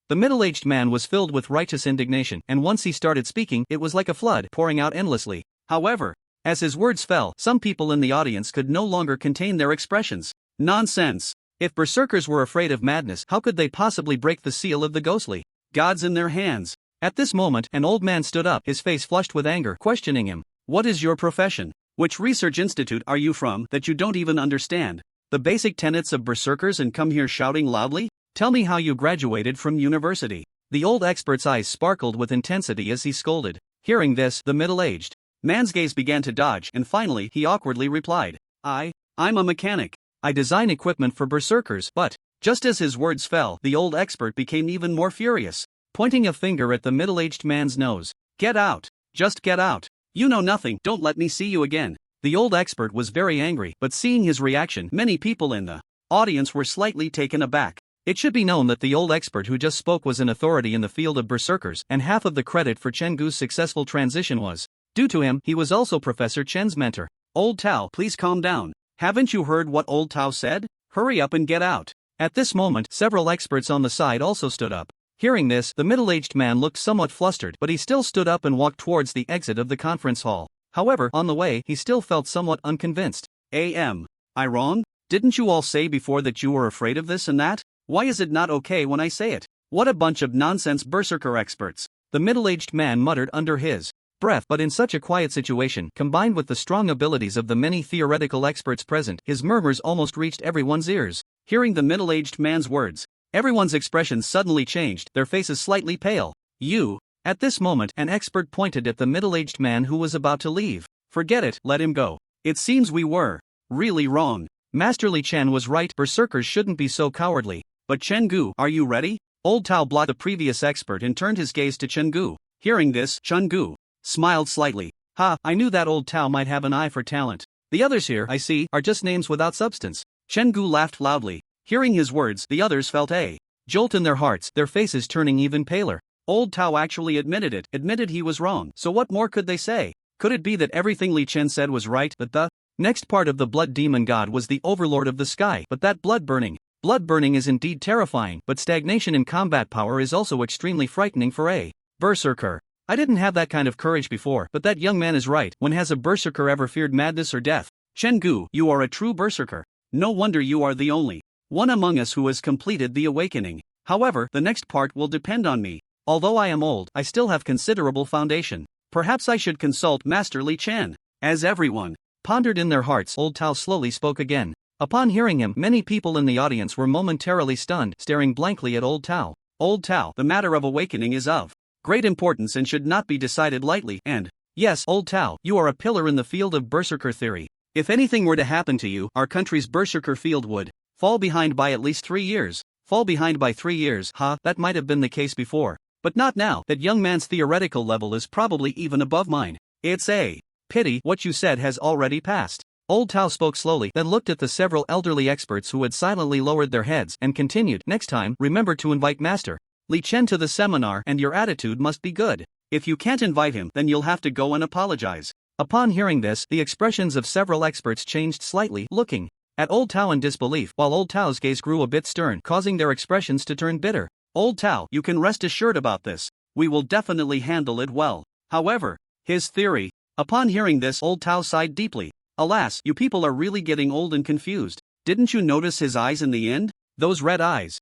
The middle-aged man was filled with righteous indignation, and once he started speaking, it was like a flood, pouring out endlessly. However, as his words fell, some people in the audience could no longer contain their expressions. Nonsense! If berserkers were afraid of madness, how could they possibly break the seal of the ghostly gods in their hands? At this moment, an old man stood up, his face flushed with anger, questioning him. What is your profession? Which research institute are you from, that you don't even understand the basic tenets of berserkers and come here shouting loudly? Tell me how you graduated from university. The old expert's eyes sparkled with intensity as he scolded. Hearing this, the middle-aged man's gaze began to dodge, and finally, he awkwardly replied. I'm a mechanic. I design equipment for berserkers, but just as his words fell, the old expert became even more furious, pointing a finger at the middle-aged man's nose. Get out. Just get out. You know nothing, don't let me see you again. The old expert was very angry, but seeing his reaction, many people in the audience were slightly taken aback. It should be known that the old expert who just spoke was an authority in the field of berserkers, and half of the credit for Chen Gu's successful transition was due to him. He was also Professor Chen's mentor. Old Tao, please calm down. Haven't you heard what Old Tao said? Hurry up and get out. At this moment, several experts on the side also stood up. Hearing this, the middle-aged man looked somewhat flustered, but he still stood up and walked towards the exit of the conference hall. However, on the way, he still felt somewhat unconvinced. Am I wrong? Didn't you all say before that you were afraid of this and that? Why is it not okay when I say it? What a bunch of nonsense berserker experts. The middle-aged man muttered under his breath, but in such a quiet situation, combined with the strong abilities of the many theoretical experts present, his murmurs almost reached everyone's ears. Hearing the middle-aged man's words, everyone's expressions suddenly changed, their faces slightly pale. You. At this moment, an expert pointed at the middle-aged man who was about to leave. Forget it, let him go. It seems we were really wrong. Master Li Chen was right, berserkers shouldn't be so cowardly. But Chen Gu, are you ready? Old Tao blocked the previous expert and turned his gaze to Chen Gu. Hearing this, Chen Gu smiled slightly. Ha, I knew that Old Tao might have an eye for talent. The others here, I see, are just names without substance. Chen Gu laughed loudly. Hearing his words, the others felt a jolt in their hearts, their faces turning even paler. Old Tao actually admitted he was wrong, so what more could they say? Could it be that everything Li Chen said was right, that the next part of the blood demon god was the overlord of the sky, but that blood burning is indeed terrifying, but stagnation in combat power is also extremely frightening for a berserker. I didn't have that kind of courage before, but that young man is right. When has a berserker ever feared madness or death? Chen Gu, you are a true berserker. No wonder you are the only one among us who has completed the awakening. However, the next part will depend on me. Although I am old, I still have considerable foundation. Perhaps I should consult Master Li Chen. As everyone pondered in their hearts, Old Tao slowly spoke again. Upon hearing him, many people in the audience were momentarily stunned, staring blankly at Old Tao. Old Tao, the matter of awakening is of great importance and should not be decided lightly, and yes, Old Tao, you are a pillar in the field of berserker theory. If anything were to happen to you, our country's berserker field would fall behind by at least 3 years. Fall behind by 3 years, that might have been the case before. But not now. That young man's theoretical level is probably even above mine. It's a pity what you said has already passed. Old Tao spoke slowly, then looked at the several elderly experts who had silently lowered their heads, and continued, next time, remember to invite Master Li Chen to the seminar, and your attitude must be good. If you can't invite him, then you'll have to go and apologize. Upon hearing this, the expressions of several experts changed slightly, looking at Old Tao in disbelief, while Old Tao's gaze grew a bit stern, causing their expressions to turn bitter. Old Tao, you can rest assured about this. We will definitely handle it well. However, his theory. Upon hearing this, Old Tao sighed deeply. Alas, you people are really getting old and confused. Didn't you notice his eyes in the end? Those red eyes.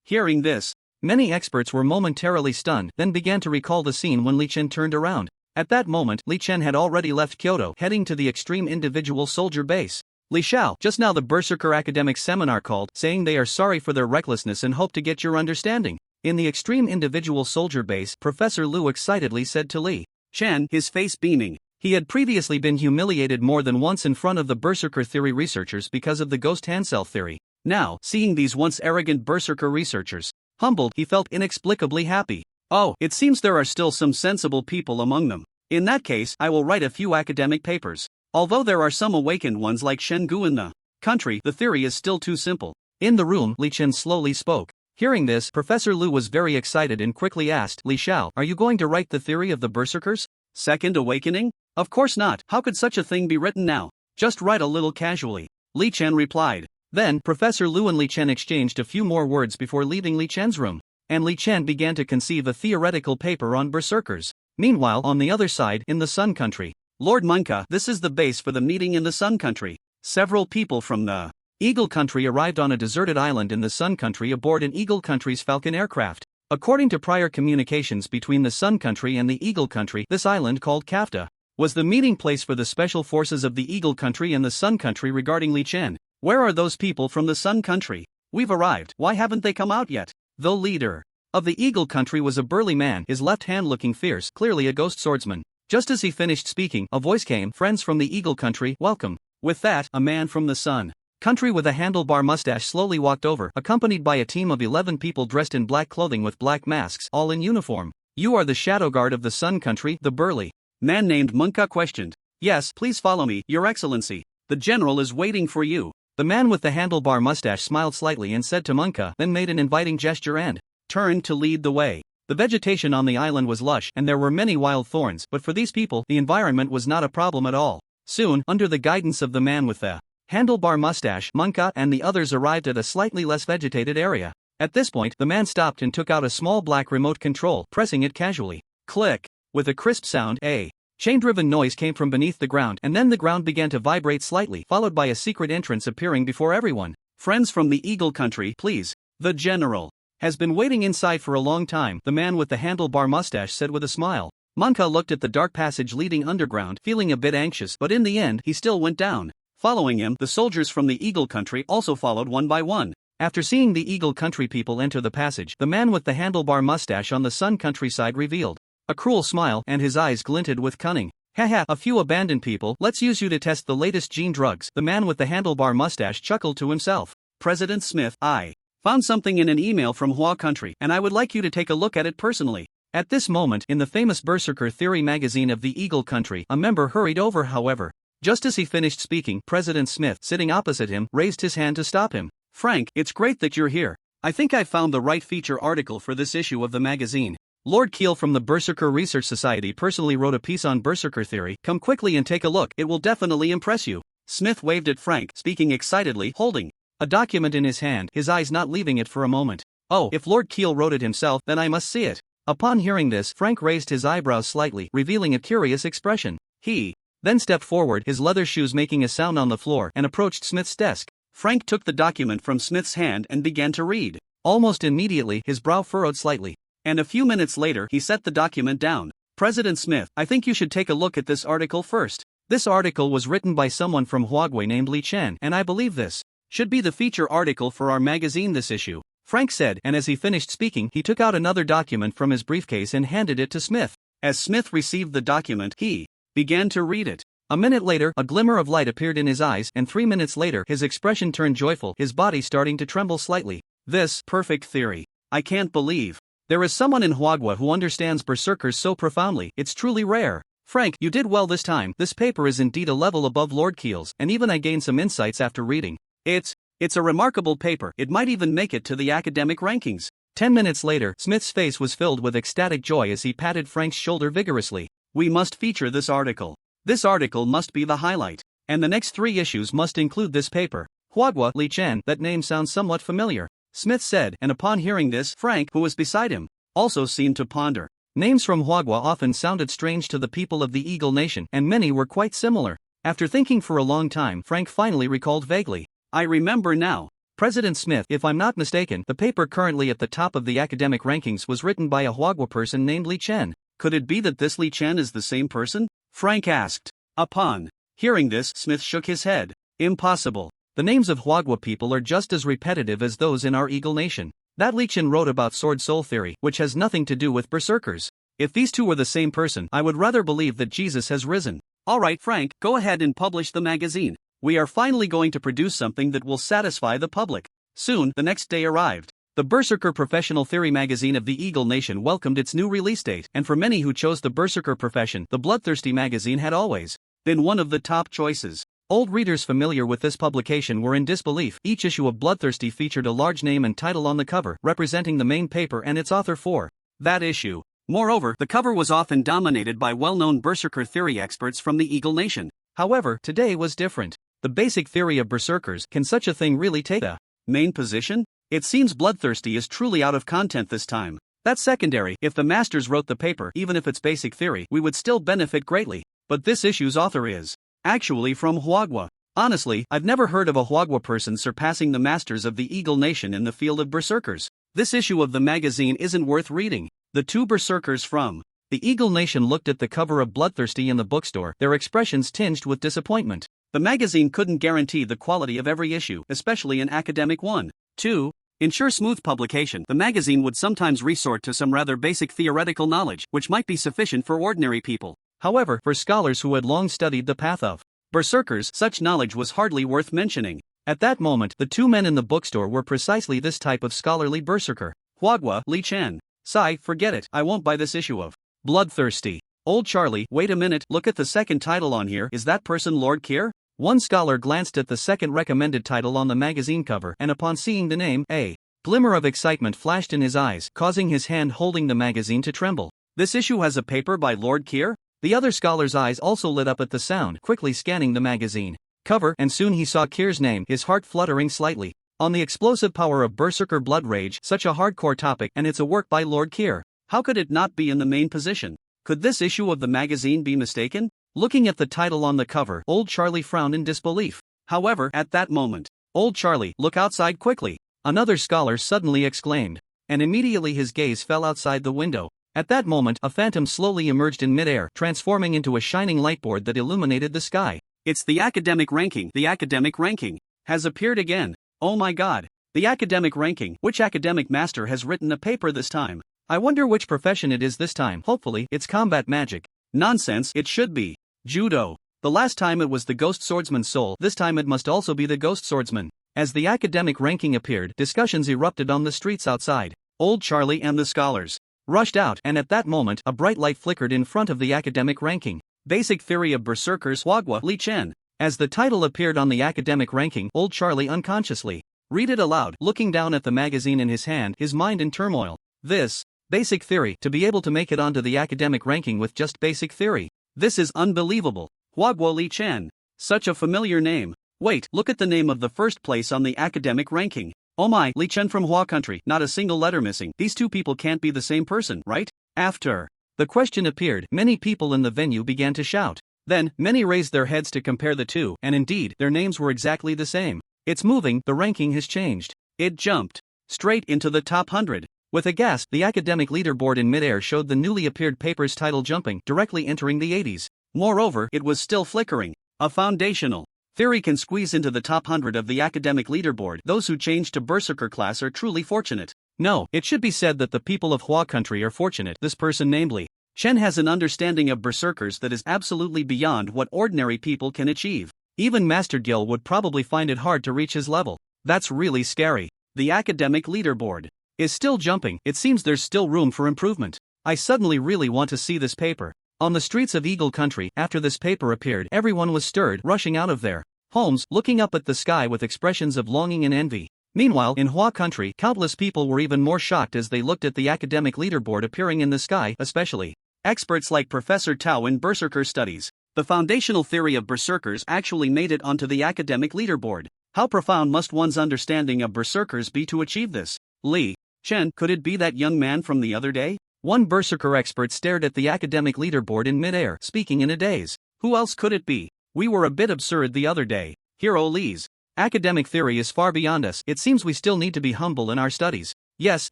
Hearing this, many experts were momentarily stunned, then began to recall the scene when Li Chen turned around. At that moment, Li Chen had already left Kyoto, heading to the extreme individual soldier base. Li Xiao, just now the Berserker Academic Seminar called, saying they are sorry for their recklessness and hope to get your understanding. In the extreme individual soldier base, Professor Lu excitedly said to Li Chen, his face beaming. He had previously been humiliated more than once in front of the Berserker theory researchers because of the ghost hand cell theory. Now, seeing these once arrogant Berserker researchers humbled, he felt inexplicably happy. Oh, it seems there are still some sensible people among them. In that case, I will write a few academic papers. Although there are some awakened ones like Shen Gu in the country, the theory is still too simple. In the room, Li Chen slowly spoke. Hearing this, Professor Lu was very excited and quickly asked, Li Xiao, are you going to write the theory of the Berserkers? Second awakening? Of course not. How could such a thing be written now? Just write a little casually. Li Chen replied. Then, Professor Lu and Li Chen exchanged a few more words before leaving Li Chen's room, and Li Chen began to conceive a theoretical paper on berserkers. Meanwhile, on the other side, in the Sun Country, Lord Manga, this is the base for the meeting in the Sun Country. Several people from the Eagle Country arrived on a deserted island in the Sun Country aboard an Eagle Country's Falcon aircraft. According to prior communications between the Sun Country and the Eagle Country, this island, called Kafta, was the meeting place for the special forces of the Eagle Country and the Sun Country. Regarding Li Chen, where are those people from the Sun Country? We've arrived, why haven't they come out yet? The leader of the Eagle Country was a burly man, his left hand looking fierce, clearly a ghost swordsman. Just as he finished speaking, a voice came, friends from the Eagle Country, welcome. With that, a man from the Sun Country with a handlebar mustache slowly walked over, accompanied by a team of 11 people dressed in black clothing with black masks, all in uniform. You are the shadow guard of the Sun Country, the burly man named Munka questioned. Yes, please follow me, Your Excellency. The general is waiting for you. The man with the handlebar mustache smiled slightly and said to Manga, then made an inviting gesture and turned to lead the way. The vegetation on the island was lush and there were many wild thorns, but for these people, the environment was not a problem at all. Soon, under the guidance of the man with the handlebar mustache, Manga and the others arrived at a slightly less vegetated area. At this point, the man stopped and took out a small black remote control, pressing it casually. Click. With a crisp sound, a chain-driven noise came from beneath the ground, and then the ground began to vibrate slightly, followed by a secret entrance appearing before everyone. Friends from the Eagle Country, please. The general has been waiting inside for a long time, the man with the handlebar mustache said with a smile. Manga looked at the dark passage leading underground, feeling a bit anxious, but in the end, he still went down. Following him, the soldiers from the Eagle Country also followed one by one. After seeing the Eagle Country people enter the passage, the man with the handlebar mustache on the Sun Countryside revealed a cruel smile, and his eyes glinted with cunning. Haha, a few abandoned people, let's use you to test the latest gene drugs. The man with the handlebar mustache chuckled to himself. President Smith, I found something in an email from Hua Country, and I would like you to take a look at it personally. At this moment, in the famous Berserker Theory magazine of the Eagle Country, a member hurried over. However, just as he finished speaking, President Smith, sitting opposite him, raised his hand to stop him. Frank, it's great that you're here. I think I found the right feature article for this issue of the magazine. Lord Keel from the Berserker Research Society personally wrote a piece on Berserker Theory. Come quickly and take a look, it will definitely impress you. Smith waved at Frank, speaking excitedly, holding a document in his hand, his eyes not leaving it for a moment. Oh, if Lord Keel wrote it himself, then I must see it. Upon hearing this, Frank raised his eyebrows slightly, revealing a curious expression. He then stepped forward, his leather shoes making a sound on the floor, and approached Smith's desk. Frank took the document from Smith's hand and began to read. Almost immediately, his brow furrowed slightly. And a few minutes later, he set the document down. President Smith, I think you should take a look at this article first. This article was written by someone from Huagway named Li Chen, and I believe this should be the feature article for our magazine this issue. Frank said, and as he finished speaking, he took out another document from his briefcase and handed it to Smith. As Smith received the document, he began to read it. A minute later, a glimmer of light appeared in his eyes, and 3 minutes later, his expression turned joyful, his body starting to tremble slightly. This perfect theory. I can't believe there is someone in Huagwa who understands berserkers so profoundly. It's truly rare. Frank, you did well this time. This paper is indeed a level above Lord Keel's, and even I gained some insights after reading. It's a remarkable paper. It might even make it to the academic rankings. 10 minutes later, Smith's face was filled with ecstatic joy as he patted Frank's shoulder vigorously. We must feature this article. This article must be the highlight. And the next 3 issues must include this paper. Huagwa, Li Chen, that name sounds somewhat familiar, Smith said, and upon hearing this, Frank, who was beside him, also seemed to ponder. Names from Huagwa often sounded strange to the people of the Eagle Nation, and many were quite similar. After thinking for a long time, Frank finally recalled vaguely. I remember now. President Smith, if I'm not mistaken, the paper currently at the top of the academic rankings was written by a Huagwa person named Li Chen. Could it be that this Li Chen is the same person? Frank asked. Upon hearing this, Smith shook his head. Impossible. The names of Huagwa people are just as repetitive as those in our Eagle Nation. That Li Chen wrote about sword soul theory, which has nothing to do with berserkers. If these two were the same person, I would rather believe that Jesus has risen. Alright Frank, go ahead and publish the magazine. We are finally going to produce something that will satisfy the public. Soon, the next day arrived. The Berserker Professional Theory magazine of the Eagle Nation welcomed its new release date, and for many who chose the berserker profession, the Bloodthirsty magazine had always been one of the top choices. Old readers familiar with this publication were in disbelief. Each issue of Bloodthirsty featured a large name and title on the cover, representing the main paper and its author for that issue. Moreover, the cover was often dominated by well-known berserker theory experts from the Eagle Nation. However, today was different. The basic theory of berserkers, can such a thing really take the main position? It seems Bloodthirsty is truly out of content this time. That's secondary. If the masters wrote the paper, even if it's basic theory, we would still benefit greatly. But this issue's author is actually from Huagwa. Honestly, I've never heard of a Huagwa person surpassing the masters of the Eagle Nation in the field of berserkers. This issue of the magazine isn't worth reading. The 2 berserkers from the Eagle Nation looked at the cover of Bloodthirsty in the bookstore, their expressions tinged with disappointment. The magazine couldn't guarantee the quality of every issue, especially an academic one. 2. Ensure smooth publication. The magazine would sometimes resort to some rather basic theoretical knowledge, which might be sufficient for ordinary people. However, for scholars who had long studied the path of berserkers, such knowledge was hardly worth mentioning. At that moment, the 2 men in the bookstore were precisely this type of scholarly berserker. Huagwa, Li Chen. Sigh, forget it, I won't buy this issue of Bloodthirsty. Old Charlie, wait a minute, look at the second title on here. Is that person Lord Keir? One scholar glanced at the second recommended title on the magazine cover, and upon seeing the name, a glimmer of excitement flashed in his eyes, causing his hand holding the magazine to tremble. This issue has a paper by Lord Keir? The other scholar's eyes also lit up at the sound, quickly scanning the magazine cover, and soon he saw Keir's name, his heart fluttering slightly. On the explosive power of Berserker Blood Rage, such a hardcore topic, and it's a work by Lord Keir. How could it not be in the main position? Could this issue of the magazine be mistaken? Looking at the title on the cover, Old Charlie frowned in disbelief. However, at that moment, Old Charlie, look outside quickly, another scholar suddenly exclaimed. And immediately his gaze fell outside the window. At that moment, a phantom slowly emerged in midair, transforming into a shining lightboard that illuminated the sky. It's the academic ranking. The academic ranking has appeared again. Oh my god. The academic ranking. Which academic master has written a paper this time? I wonder which profession it is this time. Hopefully, it's combat magic. Nonsense, it should be judo. The last time it was the ghost swordsman's soul, this time it must also be the ghost swordsman. As the academic ranking appeared, discussions erupted on the streets outside. Old Charlie and the scholars rushed out, and at that moment, a bright light flickered in front of the academic ranking. Basic Theory of Berserkers, Hwagwa Li Chen. As the title appeared on the academic ranking, Old Charlie unconsciously read it aloud, looking down at the magazine in his hand, his mind in turmoil. This Basic Theory, to be able to make it onto the academic ranking with just Basic Theory. This is unbelievable. Hwagwa Li Chen. Such a familiar name. Wait, look at the name of the first place on the academic ranking. Oh my, Li Chen from Hua country, not a single letter missing. These two people can't be the same person, right? After the question appeared, many people in the venue began to shout. Then, many raised their heads to compare the two, and indeed, their names were exactly the same. It's moving, the ranking has changed. It jumped straight into the top 100. With a gasp, the academic leaderboard in midair showed the newly appeared paper's title jumping, directly entering the 80s. Moreover, it was still flickering. A foundational theory can squeeze into the top 100 of the academic leaderboard. Those who change to Berserker class are truly fortunate. No, it should be said that the people of Hua country are fortunate. This person, namely Chen, has an understanding of berserkers that is absolutely beyond what ordinary people can achieve. Even Master Gil would probably find it hard to reach his level. That's really scary. The academic leaderboard is still jumping. It seems there's still room for improvement. I suddenly really want to see this paper. On the streets of Eagle Country, after this paper appeared, everyone was stirred, rushing out of their homes, looking up at the sky with expressions of longing and envy. Meanwhile, in Hua country, countless people were even more shocked as they looked at the academic leaderboard appearing in the sky, especially experts like Professor Tao in Berserker Studies. The foundational theory of berserkers actually made it onto the academic leaderboard. How profound must one's understanding of berserkers be to achieve this? Li Chen, could it be that young man from the other day? One berserker expert stared at the academic leaderboard in midair, speaking in a daze. Who else could it be? We were a bit absurd the other day. Hero Li's academic theory is far beyond us. It seems we still need to be humble in our studies. Yes,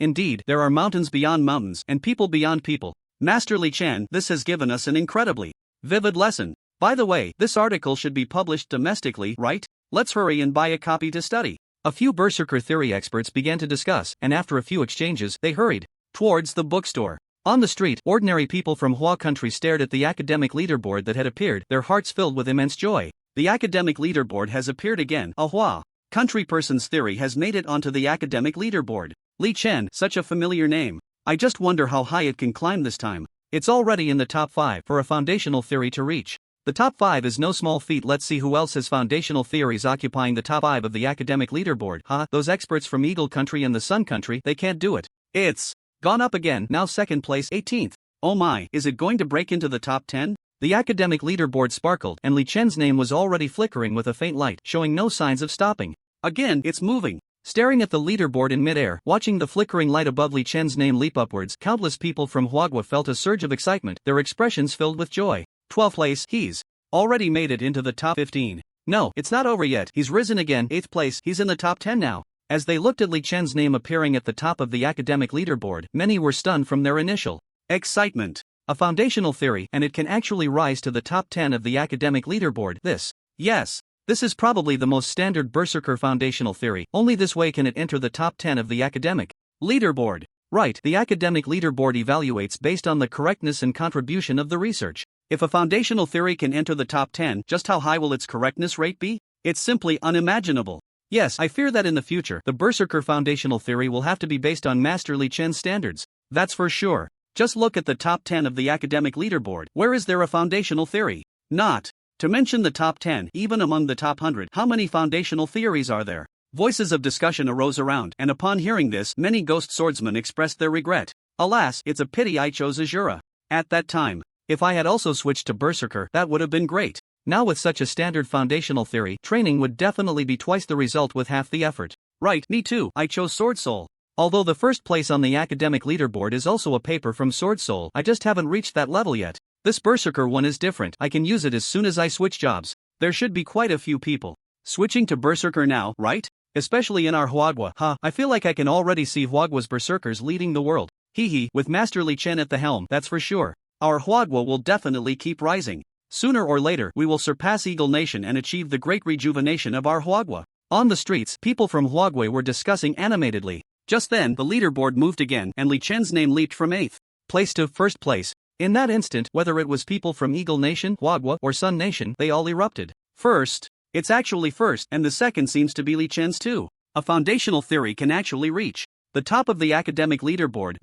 indeed, there are mountains beyond mountains, and people beyond people. Master Li Chen, this has given us an incredibly vivid lesson. By the way, this article should be published domestically, right? Let's hurry and buy a copy to study. A few Berserker theory experts began to discuss, and after a few exchanges, they hurried towards the bookstore. On the street, ordinary people from Hua country stared at the academic leaderboard that had appeared, their hearts filled with immense joy. The academic leaderboard has appeared again. A Hua country person's theory has made it onto the academic leaderboard. Li Chen, such a familiar name. I just wonder how high it can climb this time. It's already in the top 5 for a foundational theory to reach. The top 5 is no small feat. Let's see who else has foundational theories occupying the top 5 of the academic leaderboard. Those experts from Eagle Country and the Sun Country, they can't do it. It's gone up again, now second place, 18th. Oh my, is it going to break into the top 10? The academic leaderboard sparkled, and Li Chen's name was already flickering with a faint light, showing no signs of stopping. Again, it's moving. Staring at the leaderboard in midair, watching the flickering light above Li Chen's name leap upwards, countless people from Hwagwa felt a surge of excitement, their expressions filled with joy. 12th place, he's already made it into the top 15. No, it's not over yet, he's risen again, 8th place, he's in the top 10 now. As they looked at Li Chen's name appearing at the top of the academic leaderboard, many were stunned from their initial excitement. A foundational theory, and it can actually rise to the top 10 of the academic leaderboard. This is probably the most standard Berserker foundational theory. Only this way can it enter the top 10 of the academic leaderboard. Right, the academic leaderboard evaluates based on the correctness and contribution of the research. If a foundational theory can enter the top 10, just how high will its correctness rate be? It's simply unimaginable. Yes, I fear that in the future, the Berserker foundational theory will have to be based on Master Li Chen's standards. That's for sure. Just look at the top 10 of the academic leaderboard. Where is there a foundational theory? Not to mention the top 10, even among the top 100, how many foundational theories are there? Voices of discussion arose around, and upon hearing this, many ghost swordsmen expressed their regret. Alas, it's a pity I chose Azura. At that time, if I had also switched to Berserker, that would have been great. Now with such a standard foundational theory, training would definitely be twice the result with half the effort. Right, me too, I chose Sword Soul. Although the first place on the academic leaderboard is also a paper from Sword Soul, I just haven't reached that level yet. This Berserker one is different, I can use it as soon as I switch jobs. There should be quite a few people switching to Berserker now, right? Especially in our Huagua. I feel like I can already see Huagua's Berserkers leading the world. Hehe, with Master Li Chen at the helm, that's for sure. Our Huagua will definitely keep rising. Sooner or later, we will surpass Eagle Nation and achieve the great rejuvenation of our Huagua. On the streets, people from Huagua were discussing animatedly. Just then, the leaderboard moved again, and Li Chen's name leaped from 8th place to 1st place. In that instant, whether it was people from Eagle Nation, Huagua, or Sun Nation, they all erupted. First, it's actually first, and the second seems to be Li Chen's too. A foundational theory can actually reach the top of the academic leaderboard.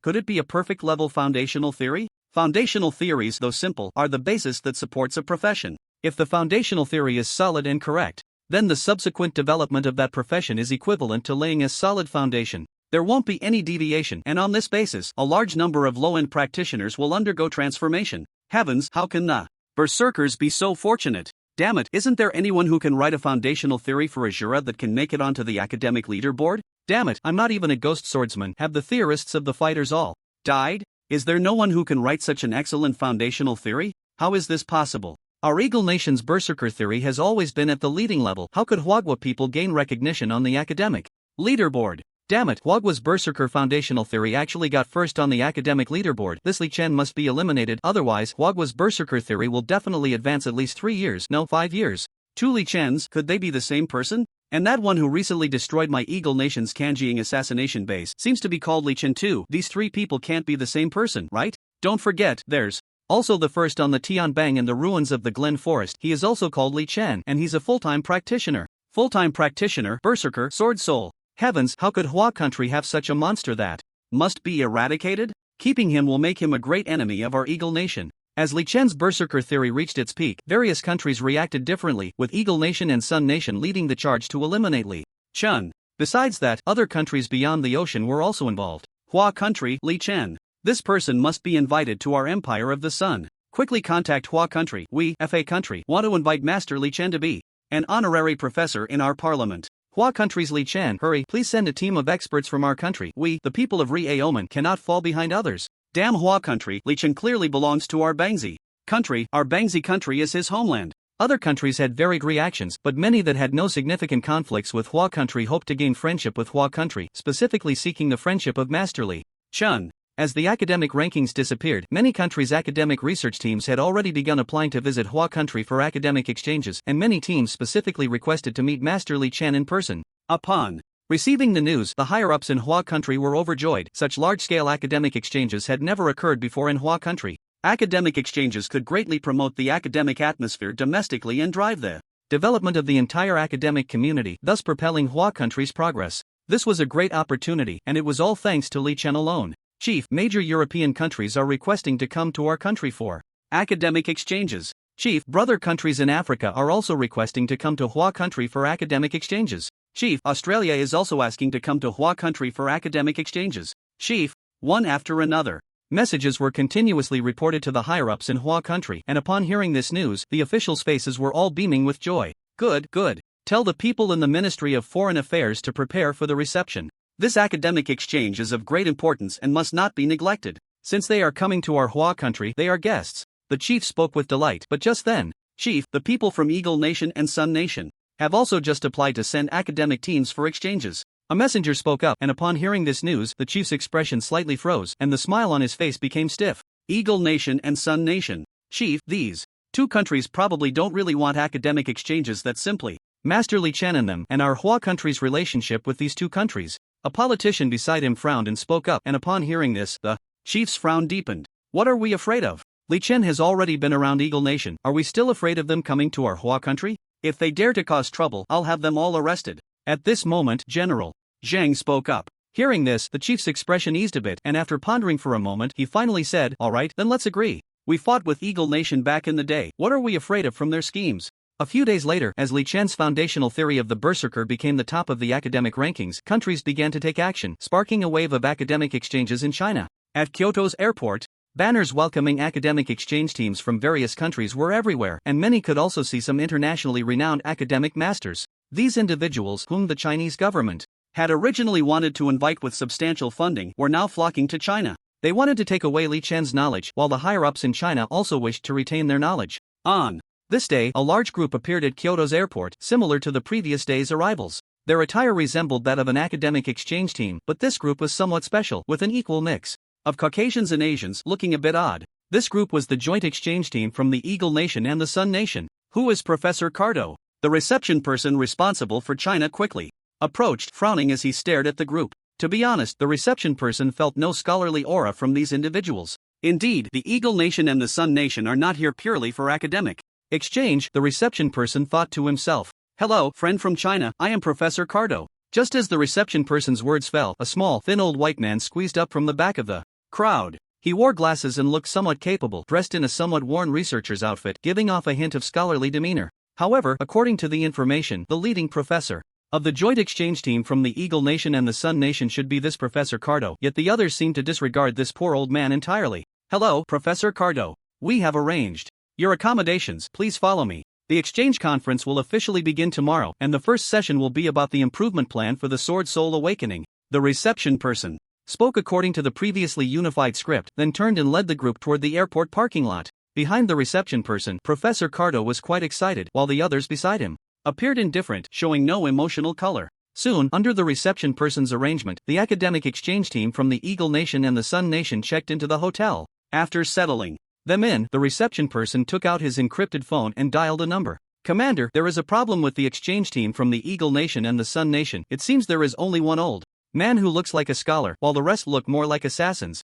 Could it be a perfect level foundational theory? Foundational theories, though simple, are the basis that supports a profession. If the foundational theory is solid and correct, then the subsequent development of that profession is equivalent to laying a solid foundation. There won't be any deviation, and on this basis, a large number of low-end practitioners will undergo transformation. Heavens, how can the Berserkers be so fortunate? Damn it, isn't there anyone who can write a foundational theory for Azura that can make it onto the academic leaderboard? Damn it, I'm not even a ghost swordsman. Have the theorists of the fighters all died? Is there no one who can write such an excellent foundational theory? How is this possible? Our Eagle Nation's Berserker theory has always been at the leading level. How could Huagua people gain recognition on the academic leaderboard? Damn it, Huagua's Berserker foundational theory actually got first on the academic leaderboard. This Li Chen must be eliminated, otherwise Huagua's Berserker theory will definitely advance at least 3 years, no 5 years. 2 Li Chens, could they be the same person? And that one who recently destroyed my Eagle Nation's Kanjiing assassination base seems to be called Li Chen too. These 3 people can't be the same person, right? Don't forget, there's also the first on the Tianbang in the ruins of the Glen Forest. He is also called Li Chen, and he's a full-time practitioner. Full-time practitioner, Berserker, Sword Soul. Heavens, how could Hua country have such a monster that must be eradicated? Keeping him will make him a great enemy of our Eagle Nation. As Li Chen's Berserker theory reached its peak, various countries reacted differently, with Eagle Nation and Sun Nation leading the charge to eliminate Li Chen. Besides that, other countries beyond the ocean were also involved. Hua country, Li Chen. This person must be invited to our Empire of the Sun. Quickly contact Hua country. We, FA country, want to invite Master Li Chen to be an honorary professor in our parliament. Hua country's Li Chen, hurry, please send a team of experts from our country. We, the people of Re-Aoman, cannot fall behind others. Damn Hua country, Li Chen clearly belongs to our Bangzi country. Our Bangzi country is his homeland. Other countries had varied reactions, but many that had no significant conflicts with Hua country hoped to gain friendship with Hua country, specifically seeking the friendship of Master Li Chen. As the academic rankings disappeared, many countries' academic research teams had already begun applying to visit Hua country for academic exchanges, and many teams specifically requested to meet Master Li Chen in person. Upon receiving the news, the higher-ups in Hua country were overjoyed. Such large-scale academic exchanges had never occurred before in Hua country. Academic exchanges could greatly promote the academic atmosphere domestically and drive the development of the entire academic community, thus propelling Hua country's progress. This was a great opportunity, and it was all thanks to Li Chen alone. Chief, major European countries are requesting to come to our country for academic exchanges. Chief, brother countries in Africa are also requesting to come to Hua country for academic exchanges. Chief, Australia is also asking to come to Hua country for academic exchanges. Chief, one after another. Messages were continuously reported to the higher-ups in Hua country, and upon hearing this news, the officials' faces were all beaming with joy. Good, good. Tell the people in the Ministry of Foreign Affairs to prepare for the reception. This academic exchange is of great importance and must not be neglected. Since they are coming to our Hua country, they are guests. The chief spoke with delight, but just then, Chief, the people from Eagle Nation and Sun Nation have also just applied to send academic teams for exchanges. A messenger spoke up, and upon hearing this news, the chief's expression slightly froze, and the smile on his face became stiff. Eagle Nation and Sun Nation. Chief, these 2 countries probably don't really want academic exchanges that simply. Master Li Chen and them, and our Hua country's relationship with these 2 countries. A politician beside him frowned and spoke up, and upon hearing this, the chief's frown deepened. What are we afraid of? Li Chen has already been around Eagle Nation. Are we still afraid of them coming to our Hua country? If they dare to cause trouble, I'll have them all arrested. At this moment, General Zhang spoke up. Hearing this, the chief's expression eased a bit, and after pondering for a moment, he finally said, "Alright, then let's agree. We fought with Eagle Nation back in the day. What are we afraid of from their schemes?" A few days later, as Li Chen's foundational theory of the berserker became the top of the academic rankings, countries began to take action, sparking a wave of academic exchanges in China. At Kyoto's airport, banners welcoming academic exchange teams from various countries were everywhere, and many could also see some internationally renowned academic masters. These individuals, whom the Chinese government had originally wanted to invite with substantial funding, were now flocking to China. They wanted to take away Li Chen's knowledge, while the higher-ups in China also wished to retain their knowledge. On this day, a large group appeared at Kyoto's airport, similar to the previous day's arrivals. Their attire resembled that of an academic exchange team, but this group was somewhat special, with an equal mix of Caucasians and Asians, looking a bit odd. This group was the joint exchange team from the Eagle Nation and the Sun Nation. "Who is Professor Cardo?" The reception person responsible for China quickly approached, frowning as he stared at the group. To be honest, the reception person felt no scholarly aura from these individuals. Indeed, the Eagle Nation and the Sun Nation are not here purely for academic exchange, the reception person thought to himself. "Hello, friend from China, I am Professor Cardo." Just as the reception person's words fell, a small, thin old white man squeezed up from the back of the crowd. He wore glasses and looked somewhat capable, dressed in a somewhat worn researcher's outfit, giving off a hint of scholarly demeanor. However, according to the information, the leading professor of the joint exchange team from the Eagle Nation and the Sun Nation should be this Professor Cardo, yet the others seem to disregard this poor old man entirely. "Hello, Professor Cardo. We have arranged your accommodations, please follow me. The exchange conference will officially begin tomorrow, and the first session will be about the improvement plan for the Sword Soul Awakening." The reception person spoke according to the previously unified script, then turned and led the group toward the airport parking lot. Behind the reception person, Professor Cardo was quite excited, while the others beside him appeared indifferent, showing no emotional color. Soon, under the reception person's arrangement, the academic exchange team from the Eagle Nation and the Sun Nation checked into the hotel. After settling them in, the reception person took out his encrypted phone and dialed a number. "Commander, there is a problem with the exchange team from the Eagle Nation and the Sun Nation. It seems there is only one old man who looks like a scholar, while the rest look more like assassins."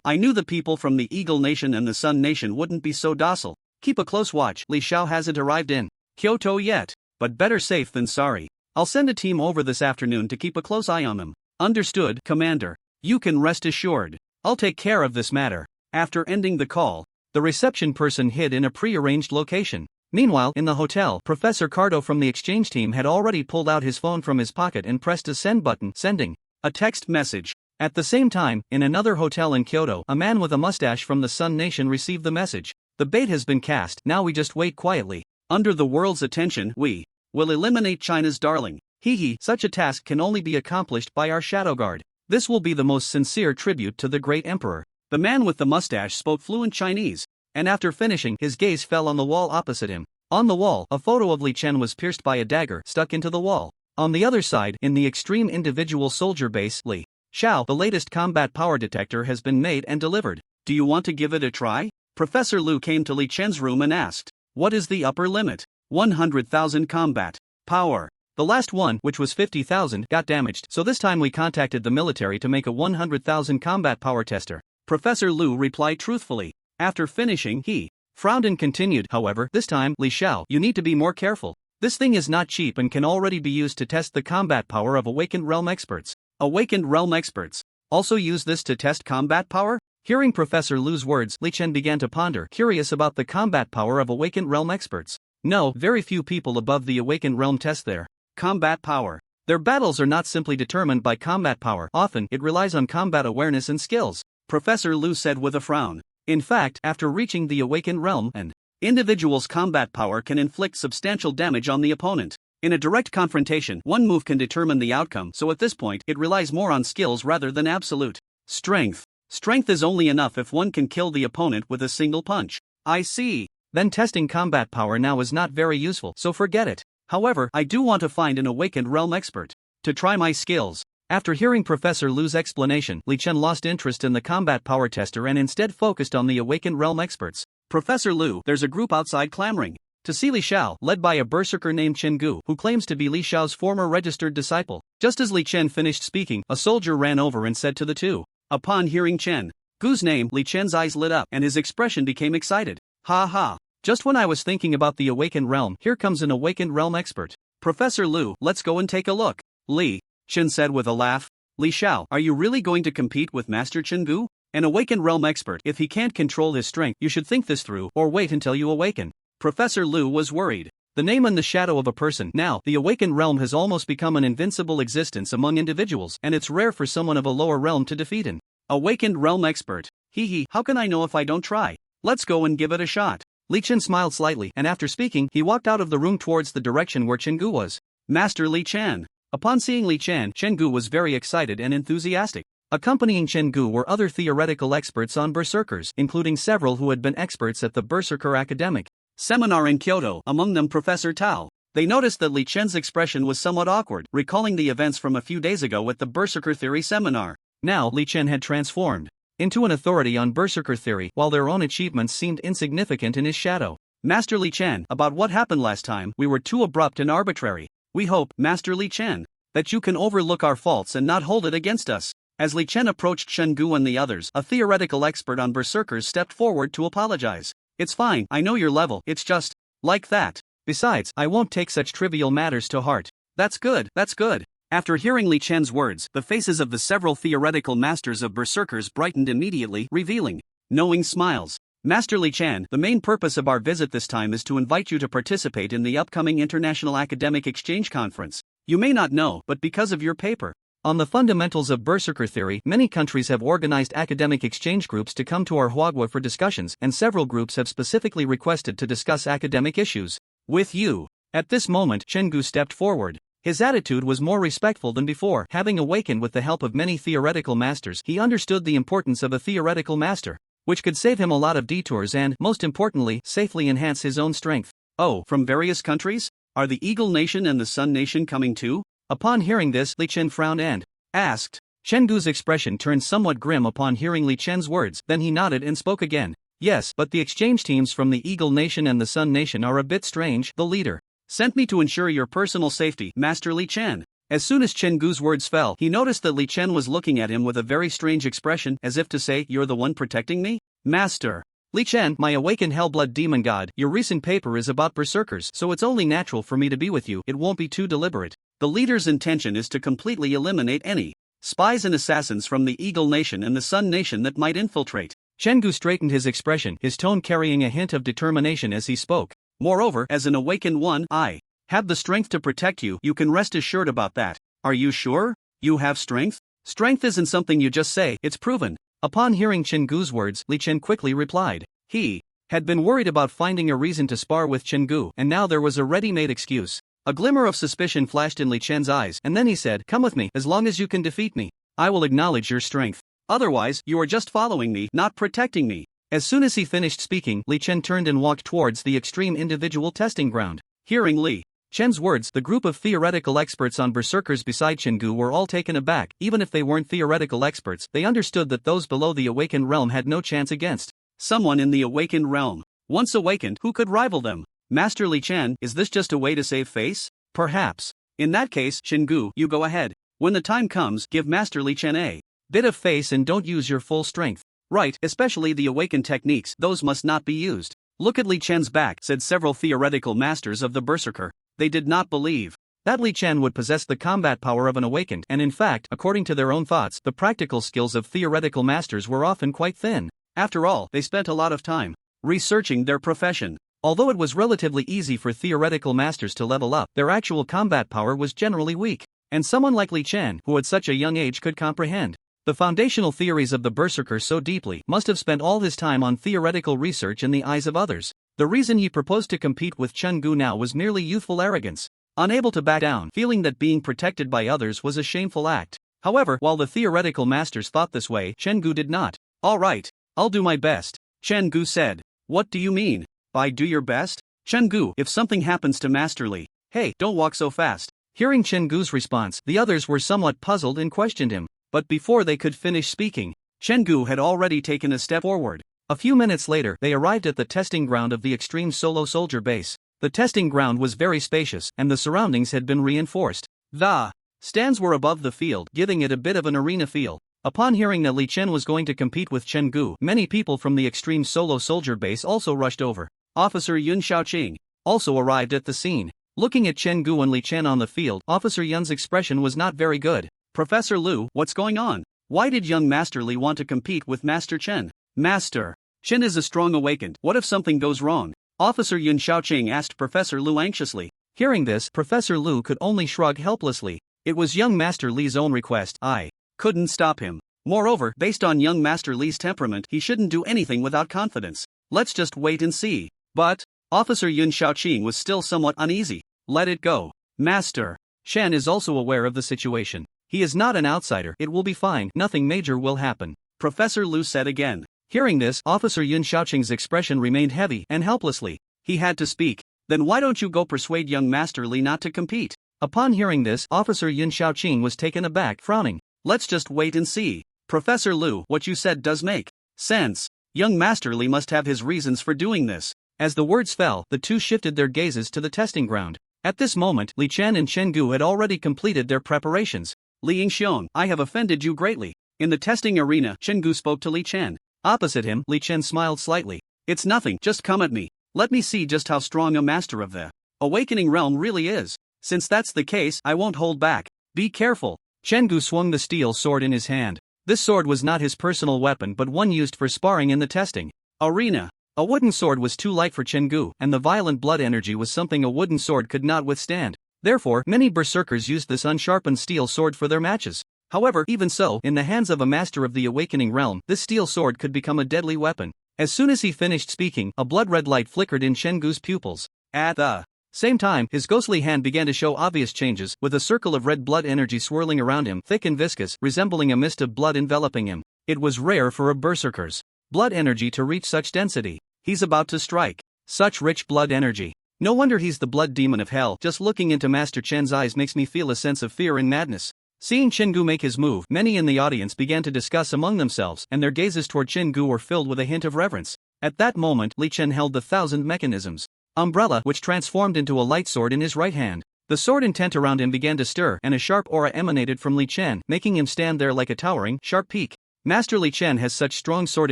I knew the people from the Eagle Nation and the Sun Nation wouldn't be so docile. Keep a close watch. Li Xiao hasn't arrived in Kyoto yet, but better safe than sorry. I'll send a team over this afternoon to keep a close eye on them." "Understood, Commander. You can rest assured. I'll take care of this matter." After ending the call, the reception person hid in a pre-arranged location. Meanwhile, in the hotel, Professor Cardo from the exchange team had already pulled out his phone from his pocket and pressed a send button, sending a text message. At the same time, in another hotel in Kyoto, a man with a mustache from the Sun Nation received the message. "The bait has been cast, now we just wait quietly. Under the world's attention, we will eliminate China's darling. Hee, such a task can only be accomplished by our shadow guard. This will be the most sincere tribute to the great emperor." The man with the mustache spoke fluent Chinese, and after finishing, his gaze fell on the wall opposite him. On the wall, a photo of Li Chen was pierced by a dagger stuck into the wall. On the other side, in the extreme individual soldier base, Li Xiao, the latest combat power detector has been made and delivered. "Do you want to give it a try?" Professor Lu came to Li Chen's room and asked. "What is the upper limit?" 100,000 combat power. The last one, which was 50,000, got damaged, so this time we contacted the military to make a 100,000 combat power tester. Professor Lu replied truthfully. After finishing, he frowned and continued, "However, this time, Li Xiao, you need to be more careful. This thing is not cheap and can already be used to test the combat power of Awakened Realm experts." "Awakened Realm experts also use this to test combat power?" Hearing Professor Lu's words, Li Chen began to ponder, curious about the combat power of Awakened Realm experts. No, very few people above the Awakened Realm test their combat power. Their battles are not simply determined by combat power, often it relies on combat awareness and skills, Professor Lu said with a frown. In fact, after reaching the Awakened Realm, an individual's combat power can inflict substantial damage on the opponent. In a direct confrontation, one move can determine the outcome, so at this point, it relies more on skills rather than absolute strength. Strength is only enough if one can kill the opponent with a single punch. I see. Then testing combat power now is not very useful, so forget it. However, I do want to find an Awakened Realm expert to try my skills. After hearing Professor Lu's explanation, Li Chen lost interest in the combat power tester and instead focused on the Awakened Realm experts. "Professor Lu, there's a group outside clamoring to see Li Xiao, led by a berserker named Chen Gu, who claims to be Li Xiao's former registered disciple." Just as Li Chen finished speaking, a soldier ran over and said to the two. Upon hearing Chen Gu's name, Li Chen's eyes lit up and his expression became excited. "Ha ha. Just when I was thinking about the Awakened Realm, here comes an Awakened Realm expert. Professor Lu, let's go and take a look." Li Chen said with a laugh. Li Xiao, are you really going to compete with Master Gu? An awakened realm expert. If he can't control his strength, you should think this through, or wait until you awaken. Professor Lu was worried. The name and the shadow of a person. Now, the awakened realm has almost become an invincible existence among individuals, and it's rare for someone of a lower realm to defeat an awakened realm expert. Hee, how can I know if I don't try? Let's go and give it a shot. Li Chen smiled slightly, and after speaking, he walked out of the room towards the direction where Gu was. Master Li Chen. Upon seeing Li Chen, Gu was very excited and enthusiastic. Accompanying Gu were other theoretical experts on berserkers, including several who had been experts at the Berserker Academic Seminar in Kyoto, among them Professor Tao. They noticed that Li Chen's expression was somewhat awkward, recalling the events from a few days ago at the Berserker Theory Seminar. Now, Li Chen had transformed into an authority on Berserker Theory, while their own achievements seemed insignificant in his shadow. Master Li Chen, about what happened last time, we were too abrupt and arbitrary. We hope, Master Li Chen, that you can overlook our faults and not hold it against us. As Li Chen approached Gu and the others, a theoretical expert on berserkers stepped forward to apologize. It's fine, I know your level, it's just like that. Besides, I won't take such trivial matters to heart. That's good, that's good. After hearing Li Chen's words, the faces of the several theoretical masters of berserkers brightened immediately, revealing knowing smiles. Master Li Chen, the main purpose of our visit this time is to invite you to participate in the upcoming International Academic Exchange Conference. You may not know, but because of your paper on the fundamentals of Berserker Theory, many countries have organized academic exchange groups to come to our Huagua for discussions, and several groups have specifically requested to discuss academic issues with you. At this moment, Gu stepped forward. His attitude was more respectful than before. Having awakened with the help of many theoretical masters, he understood the importance of a theoretical master, which could save him a lot of detours and, most importantly, safely enhance his own strength. Oh, from various countries? Are the Eagle Nation and the Sun Nation coming too? Upon hearing this, Li Chen frowned and asked. Gu's expression turned somewhat grim upon hearing Li Chen's words, then he nodded and spoke again. Yes, but the exchange teams from the Eagle Nation and the Sun Nation are a bit strange. The leader sent me to ensure your personal safety, Master Li Chen. As soon as Gu's words fell, he noticed that Li Chen was looking at him with a very strange expression, as if to say, you're the one protecting me? Master Li Chen, my awakened Hellblood demon god, your recent paper is about berserkers, so it's only natural for me to be with you. It won't be too deliberate. The leader's intention is to completely eliminate any spies and assassins from the Eagle Nation and the Sun Nation that might infiltrate. Gu straightened his expression, his tone carrying a hint of determination as he spoke. Moreover, as an awakened one, I have the strength to protect you. You can rest assured about that. Are you sure? You have strength? Strength isn't something you just say, it's proven. Upon hearing Gu's words, Li Chen quickly replied. He had been worried about finding a reason to spar with Gu, and now there was a ready-made excuse. A glimmer of suspicion flashed in Li Chen's eyes, and then he said, come with me, as long as you can defeat me. I will acknowledge your strength. Otherwise, you are just following me, not protecting me. As soon as he finished speaking, Li Chen turned and walked towards the extreme individual testing ground. Hearing Li Chen's words, the group of theoretical experts on berserkers beside Gu were all taken aback. Even if they weren't theoretical experts, they understood that those below the awakened realm had no chance against someone in the awakened realm. Once awakened, who could rival them? Master Li Chen, is this just a way to save face? Perhaps. In that case, Gu, you go ahead. When the time comes, give Master Li Chen a bit of face and don't use your full strength. Right, especially the awakened techniques, those must not be used. Look at Li Chen's back, said several theoretical masters of the Berserker. They did not believe that Li Chen would possess the combat power of an awakened, and in fact, according to their own thoughts, the practical skills of theoretical masters were often quite thin. After all, they spent a lot of time researching their profession. Although it was relatively easy for theoretical masters to level up, their actual combat power was generally weak, and someone like Li Chen, who at such a young age could comprehend the foundational theories of the Berserker so deeply, must have spent all his time on theoretical research in the eyes of others. The reason he proposed to compete with Gu now was merely youthful arrogance, unable to back down, feeling that being protected by others was a shameful act. However, while the theoretical masters thought this way, Gu did not. All right, I'll do my best, Gu said. What do you mean by do your best? Gu, if something happens to Master Li, hey, don't walk so fast. Hearing Gu's response, the others were somewhat puzzled and questioned him. But before they could finish speaking, Gu had already taken a step forward. A few minutes later, they arrived at the testing ground of the Extreme Solo Soldier Base. The testing ground was very spacious, and the surroundings had been reinforced. The stands were above the field, giving it a bit of an arena feel. Upon hearing that Li Chen was going to compete with Gu, many people from the Extreme Solo Soldier Base also rushed over. Officer Yun Xiaoqing also arrived at the scene. Looking at Gu and Li Chen on the field, Officer Yun's expression was not very good. Professor Lu, what's going on? Why did young Master Li want to compete with Master Chen? Master Chen is a strong awakened. What if something goes wrong? Officer Yun Xiaoqing asked Professor Lu anxiously. Hearing this, Professor Lu could only shrug helplessly. It was young Master Li's own request. I couldn't stop him. Moreover, based on young Master Li's temperament, he shouldn't do anything without confidence. Let's just wait and see. But Officer Yun Xiaoqing was still somewhat uneasy. Let it go. Master Shen is also aware of the situation. He is not an outsider. It will be fine. Nothing major will happen. Professor Lu said again. Hearing this, Officer Yun Xiaoqing's expression remained heavy and helplessly. He had to speak. Then why don't you go persuade young Master Li not to compete? Upon hearing this, Officer Yun Xiaoqing was taken aback, frowning. Let's just wait and see. Professor Lu, what you said does make sense. Young Master Li must have his reasons for doing this. As the words fell, the two shifted their gazes to the testing ground. At this moment, Li Chen and Chen Gu had already completed their preparations. Li Yingxiong, I have offended you greatly. In the testing arena, Chen Gu spoke to Li Chen. Opposite him, Li Chen smiled slightly. It's nothing, just come at me. Let me see just how strong a master of the awakening realm really is. Since that's the case, I won't hold back. Be careful. Chen Gu swung the steel sword in his hand. This sword was not his personal weapon but one used for sparring in the testing arena. A wooden sword was too light for Chen Gu, and the violent blood energy was something a wooden sword could not withstand. Therefore, many berserkers used this unsharpened steel sword for their matches. However, even so, in the hands of a master of the awakening realm, this steel sword could become a deadly weapon. As soon as he finished speaking, a blood-red light flickered in Chen Gu's pupils. At the same time, his ghostly hand began to show obvious changes, with a circle of red blood energy swirling around him, thick and viscous, resembling a mist of blood enveloping him. It was rare for a berserker's blood energy to reach such density. He's about to strike. Such rich blood energy. No wonder he's the blood demon of hell. Just looking into Master Chen's eyes makes me feel a sense of fear and madness. Seeing Chen Gu make his move, many in the audience began to discuss among themselves, and their gazes toward Chen Gu were filled with a hint of reverence. At that moment, Li Chen held the 1,000 mechanisms umbrella, which transformed into a light sword in his right hand. The sword intent around him began to stir, and a sharp aura emanated from Li Chen, making him stand there like a towering, sharp peak. Master Li Chen has such strong sword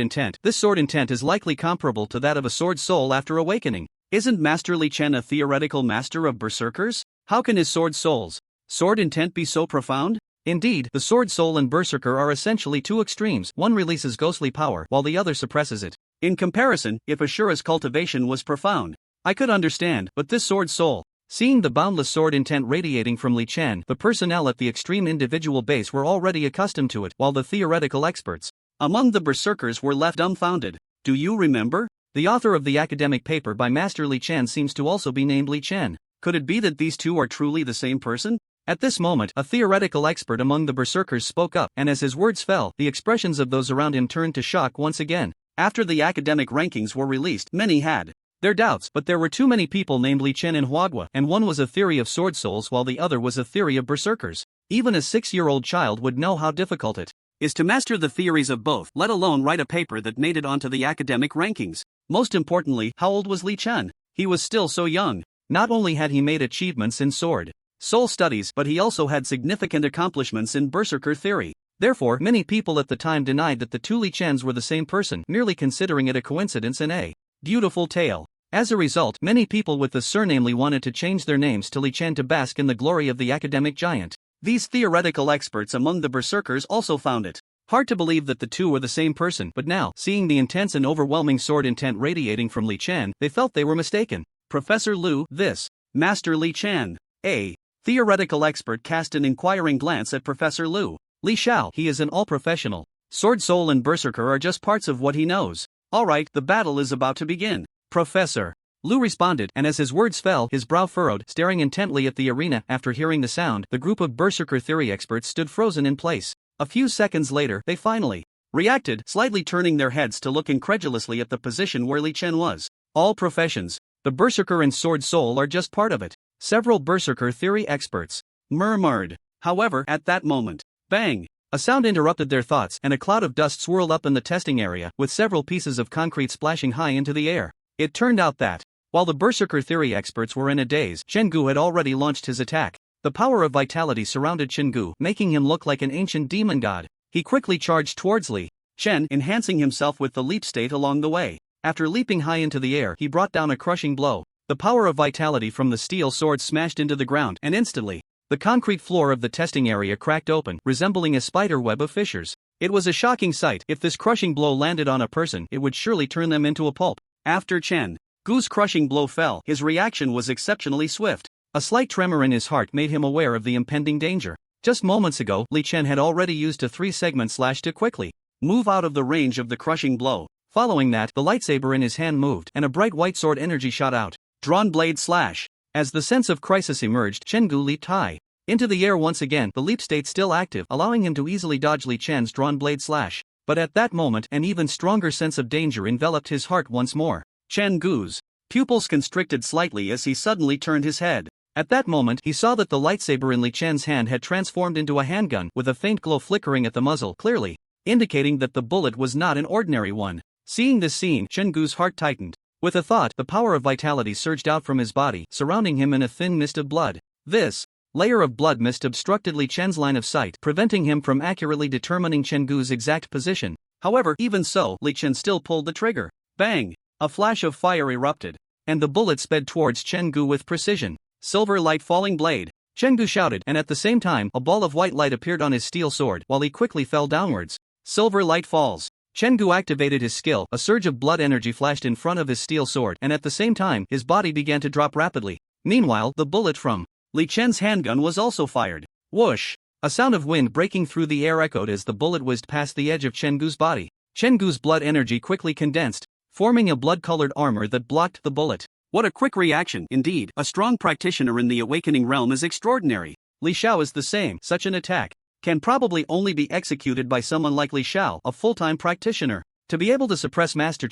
intent. This sword intent is likely comparable to that of a sword soul after awakening. Isn't Master Li Chen a theoretical master of berserkers? How can his sword soul's sword intent be so profound? Indeed, the sword soul and berserker are essentially two extremes. One releases ghostly power, while the other suppresses it. In comparison, if Ashura's cultivation was profound, I could understand, but this sword soul. Seeing the boundless sword intent radiating from Li Chen, the personnel at the extreme individual base were already accustomed to it, while the theoretical experts among the berserkers were left dumbfounded. Do you remember? The author of the academic paper by Master Li Chen seems to also be named Li Chen. Could it be that these two are truly the same person? At this moment, a theoretical expert among the berserkers spoke up, and as his words fell, the expressions of those around him turned to shock once again. After the academic rankings were released, many had their doubts, but there were too many people named Li Chen in Huagua, and one was a theory of sword souls while the other was a theory of berserkers. Even a 6-year-old child would know how difficult it is to master the theories of both, let alone write a paper that made it onto the academic rankings. Most importantly, how old was Li Chen? He was still so young. Not only had he made achievements in sword soul studies, but he also had significant accomplishments in berserker theory. Therefore, many people at the time denied that the two Li Chens were the same person, merely considering it a coincidence and a beautiful tale. As a result, many people with the surname Li wanted to change their names to Li Chen to bask in the glory of the academic giant. These theoretical experts among the berserkers also found it hard to believe that the two were the same person, but now, seeing the intense and overwhelming sword intent radiating from Li Chen, they felt they were mistaken. Professor Lu, this Master Li Chen, a theoretical expert, cast an inquiring glance at Professor Lu. Li Xiao, he is an all-professional. Sword soul and berserker are just parts of what he knows. Alright, the battle is about to begin. Professor Lu responded, and as his words fell, his brow furrowed, staring intently at the arena. After hearing the sound, the group of berserker theory experts stood frozen in place. A few seconds later, they finally reacted, slightly turning their heads to look incredulously at the position where Li Chen was. All professions, the berserker and sword soul are just part of it. Several berserker theory experts murmured. However, at that moment, bang! A sound interrupted their thoughts, and a cloud of dust swirled up in the testing area, with several pieces of concrete splashing high into the air. It turned out that, while the berserker theory experts were in a daze, Chen Gu had already launched his attack. The power of vitality surrounded Chen Gu, making him look like an ancient demon god. He quickly charged towards Li Chen, enhancing himself with the leap state along the way. After leaping high into the air, he brought down a crushing blow. The power of vitality from the steel sword smashed into the ground, and instantly, The concrete floor of the testing area cracked open, resembling a spider web of fissures. It was a shocking sight. If this crushing blow landed on a person, it would surely turn them into a pulp. After Chen Gu's crushing blow fell, his reaction was exceptionally swift. A slight tremor in his heart made him aware of the impending danger. Just moments ago, Li Chen had already used a 3-segment slash to quickly move out of the range of the crushing blow. Following that, the lightsaber in his hand moved, and a bright white sword energy shot out. Drawn blade slash. As the sense of crisis emerged, Chen Gu leaped high into the air once again, the leap state still active, allowing him to easily dodge Li Chen's drawn blade slash. But at that moment, an even stronger sense of danger enveloped his heart once more. Chen Gu's pupils constricted slightly as he suddenly turned his head. At that moment, he saw that the lightsaber in Li Chen's hand had transformed into a handgun, with a faint glow flickering at the muzzle, clearly indicating that the bullet was not an ordinary one. Seeing this scene, Chen Gu's heart tightened. With a thought, the power of vitality surged out from his body, surrounding him in a thin mist of blood. This layer of blood mist obstructed Li Chen's line of sight, preventing him from accurately determining Chen Gu's exact position. However, even so, Li Chen still pulled the trigger. Bang! A flash of fire erupted, and the bullet sped towards Chen Gu with precision. Silver light falling blade. Chen Gu shouted, and at the same time, a ball of white light appeared on his steel sword, while he quickly fell downwards. Silver light falls. Chen Gu activated his skill, a surge of blood energy flashed in front of his steel sword, and at the same time, his body began to drop rapidly. Meanwhile, the bullet from Li Chen's handgun was also fired. Whoosh! A sound of wind breaking through the air echoed as the bullet whizzed past the edge of Chen Gu's body. Chen Gu's blood energy quickly condensed, forming a blood-colored armor that blocked the bullet. What a quick reaction! Indeed, a strong practitioner in the awakening realm is extraordinary. Li Xiao is the same. Such an attack can probably only be executed by someone like Li Xiao, a full-time practitioner. To be able to suppress Master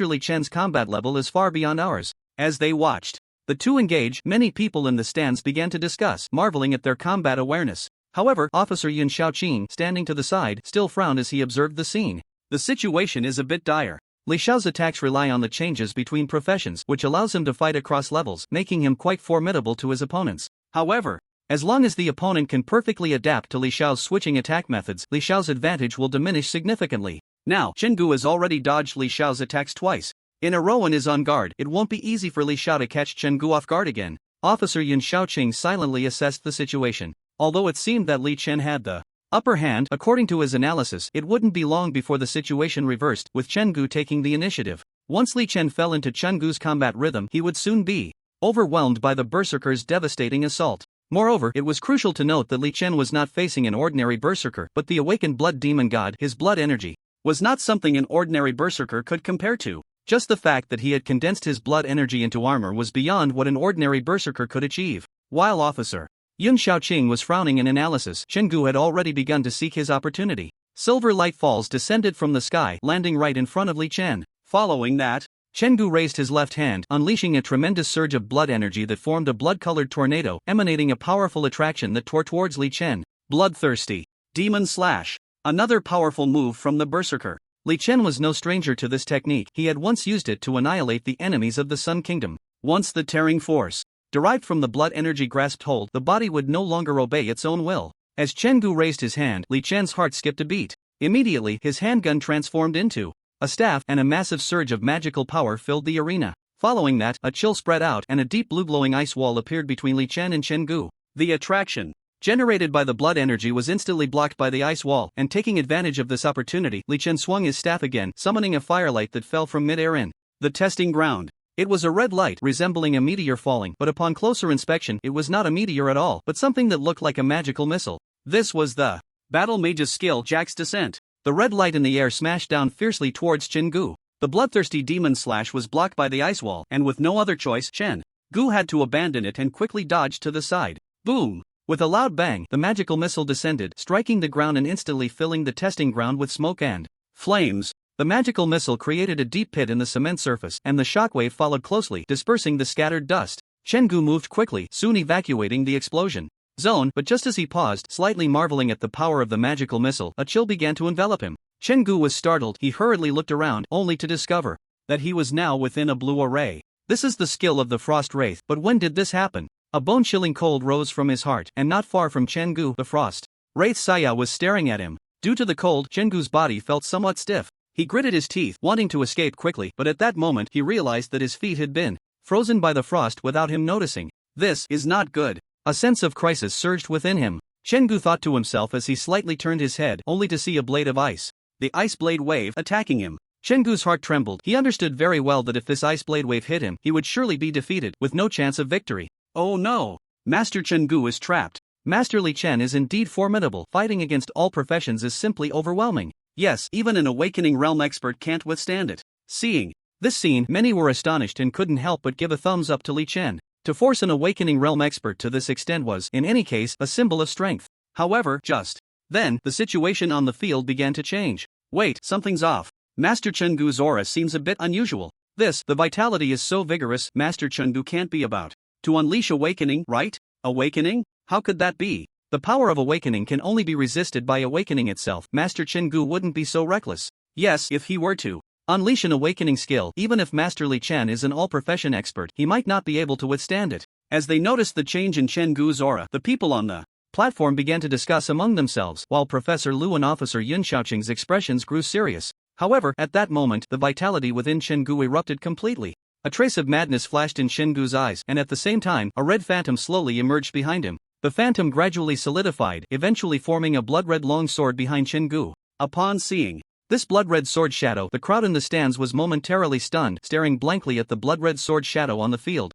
Li Chen's combat level is far beyond ours. As they watched the two engage, many people in the stands began to discuss, marveling at their combat awareness. However, Officer Yun Xiaoqing, standing to the side, still frowned as he observed the scene. The situation is a bit dire. Li Xiao's attacks rely on the changes between professions, which allows him to fight across levels, making him quite formidable to his opponents. However, as long as the opponent can perfectly adapt to Li Xiao's switching attack methods, Li Xiao's advantage will diminish significantly. Now, Chen Gu has already dodged Li Xiao's attacks twice in a row and is on guard. It won't be easy for Li Xiao to catch Chen Gu off guard again. Officer Yun Xiaoqing silently assessed the situation. Although it seemed that Li Chen had the upper hand, according to his analysis, it wouldn't be long before the situation reversed, with Chen Gu taking the initiative. Once Li Chen fell into Chen Gu's combat rhythm, he would soon be overwhelmed by the berserker's devastating assault. Moreover, it was crucial to note that Li Chen was not facing an ordinary berserker, but the awakened blood demon god. His blood energy was not something an ordinary berserker could compare to. Just the fact that he had condensed his blood energy into armor was beyond what an ordinary berserker could achieve. While Officer Yun Xiaoqing was frowning in analysis, Chen Gu had already begun to seek his opportunity. Silver light falls descended from the sky, landing right in front of Li Chen. Following that, Chen Gu raised his left hand, unleashing a tremendous surge of blood energy that formed a blood-colored tornado, emanating a powerful attraction that tore towards Li Chen. Bloodthirsty Demon Slash. Another powerful move from the berserker. Li Chen was no stranger to this technique. He had once used it to annihilate the enemies of the Sun Kingdom. Once the tearing force derived from the blood energy grasped hold, the body would no longer obey its own will. As Chen Gu raised his hand, Li Chen's heart skipped a beat. Immediately, his handgun transformed into a staff, and a massive surge of magical power filled the arena. Following that, a chill spread out, and a deep blue glowing ice wall appeared between Li Chen and Chen Gu. The attraction generated by the blood energy was instantly blocked by the ice wall, and taking advantage of this opportunity, Li Chen swung his staff again, summoning a firelight that fell from mid-air in the testing ground. It was a red light, resembling a meteor falling, but upon closer inspection, it was not a meteor at all, but something that looked like a magical missile. This was the battle mage's skill, Jack's Descent. The red light in the air smashed down fiercely towards Chen Gu. The bloodthirsty demon slash was blocked by the ice wall, and with no other choice, Chen Gu had to abandon it and quickly dodged to the side. Boom! With a loud bang, the magical missile descended, striking the ground and instantly filling the testing ground with smoke and flames. The magical missile created a deep pit in the cement surface, and the shockwave followed closely, dispersing the scattered dust. Chen Gu moved quickly, soon evacuating the explosion zone, but just as he paused, slightly marveling at the power of the magical missile, a chill began to envelop him. Chen Gu was startled. He hurriedly looked around, only to discover that he was now within a blue array. This is the skill of the Frost Wraith, but when did this happen? A bone-chilling cold rose from his heart, and not far from Chen Gu, the Frost Wraith Saya was staring at him. Due to the cold, Chen Gu's body felt somewhat stiff. He gritted his teeth, wanting to escape quickly, but at that moment he realized that his feet had been frozen by the frost without him noticing. This is not good. A sense of crisis surged within him. Chen-gu thought to himself as he slightly turned his head only to see a blade of ice. The ice blade wave attacking him. Chen-gu's heart trembled. He understood very well that if this ice blade wave hit him, he would surely be defeated, with no chance of victory. Oh no! Master Chen-gu is trapped. Master Li Chen is indeed formidable. Fighting against all professions is simply overwhelming. Yes, even an awakening realm expert can't withstand it. Seeing this scene, many were astonished and couldn't help but give a thumbs up to Li Chen. To force an awakening realm expert to this extent was, in any case, a symbol of strength. However, just then, the situation on the field began to change. Wait, something's off. Master Chen-gu's aura seems a bit unusual. The vitality is so vigorous, Master Chen-gu can't be about to unleash awakening, right? Awakening? How could that be? The power of awakening can only be resisted by awakening itself. Master Chen-gu wouldn't be so reckless. Yes, if he were to unleash an awakening skill, even if Master Li Chen is an all-profession expert, he might not be able to withstand it. As they noticed the change in Chen-gu's aura, the people on the platform began to discuss among themselves, while Professor Lu and Officer Yun Xiaoqing's expressions grew serious. However, at that moment, the vitality within Chen-gu erupted completely. A trace of madness flashed in Chen-gu's eyes, and at the same time, a red phantom slowly emerged behind him. The phantom gradually solidified, eventually forming a blood-red long sword behind Chen-gu. Upon seeing this blood-red sword shadow, the crowd in the stands was momentarily stunned, staring blankly at the blood-red sword shadow on the field.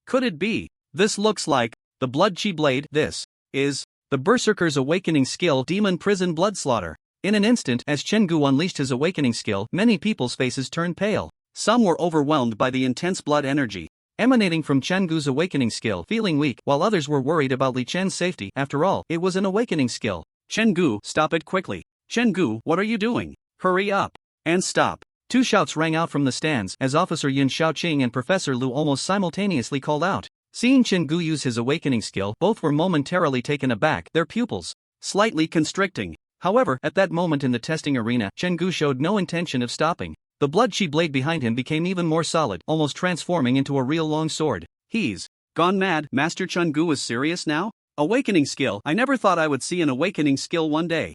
Could it be? This looks like the blood chi blade. This is the Berserker's awakening skill, Demon Prison Blood Slaughter. In an instant, as Chen-gu unleashed his awakening skill, many people's faces turned pale. Some were overwhelmed by the intense blood energy emanating from Chen-gu's awakening skill, feeling weak, while others were worried about Li Chen's safety. After all, it was an awakening skill. Chen-gu, stop it quickly. Chen-gu, what are you doing? Hurry up and stop. Two shouts rang out from the stands as Officer Yun Xiaoqing and Professor Lu almost simultaneously called out. Seeing Chen-gu use his awakening skill, both were momentarily taken aback, their pupils slightly constricting. However, at that moment in the testing arena, Chen-gu showed no intention of stopping. The blood chi blade behind him became even more solid, almost transforming into a real long sword. He's gone mad. Master Chen-gu is serious now? Awakening skill. I never thought I would see an awakening skill one day.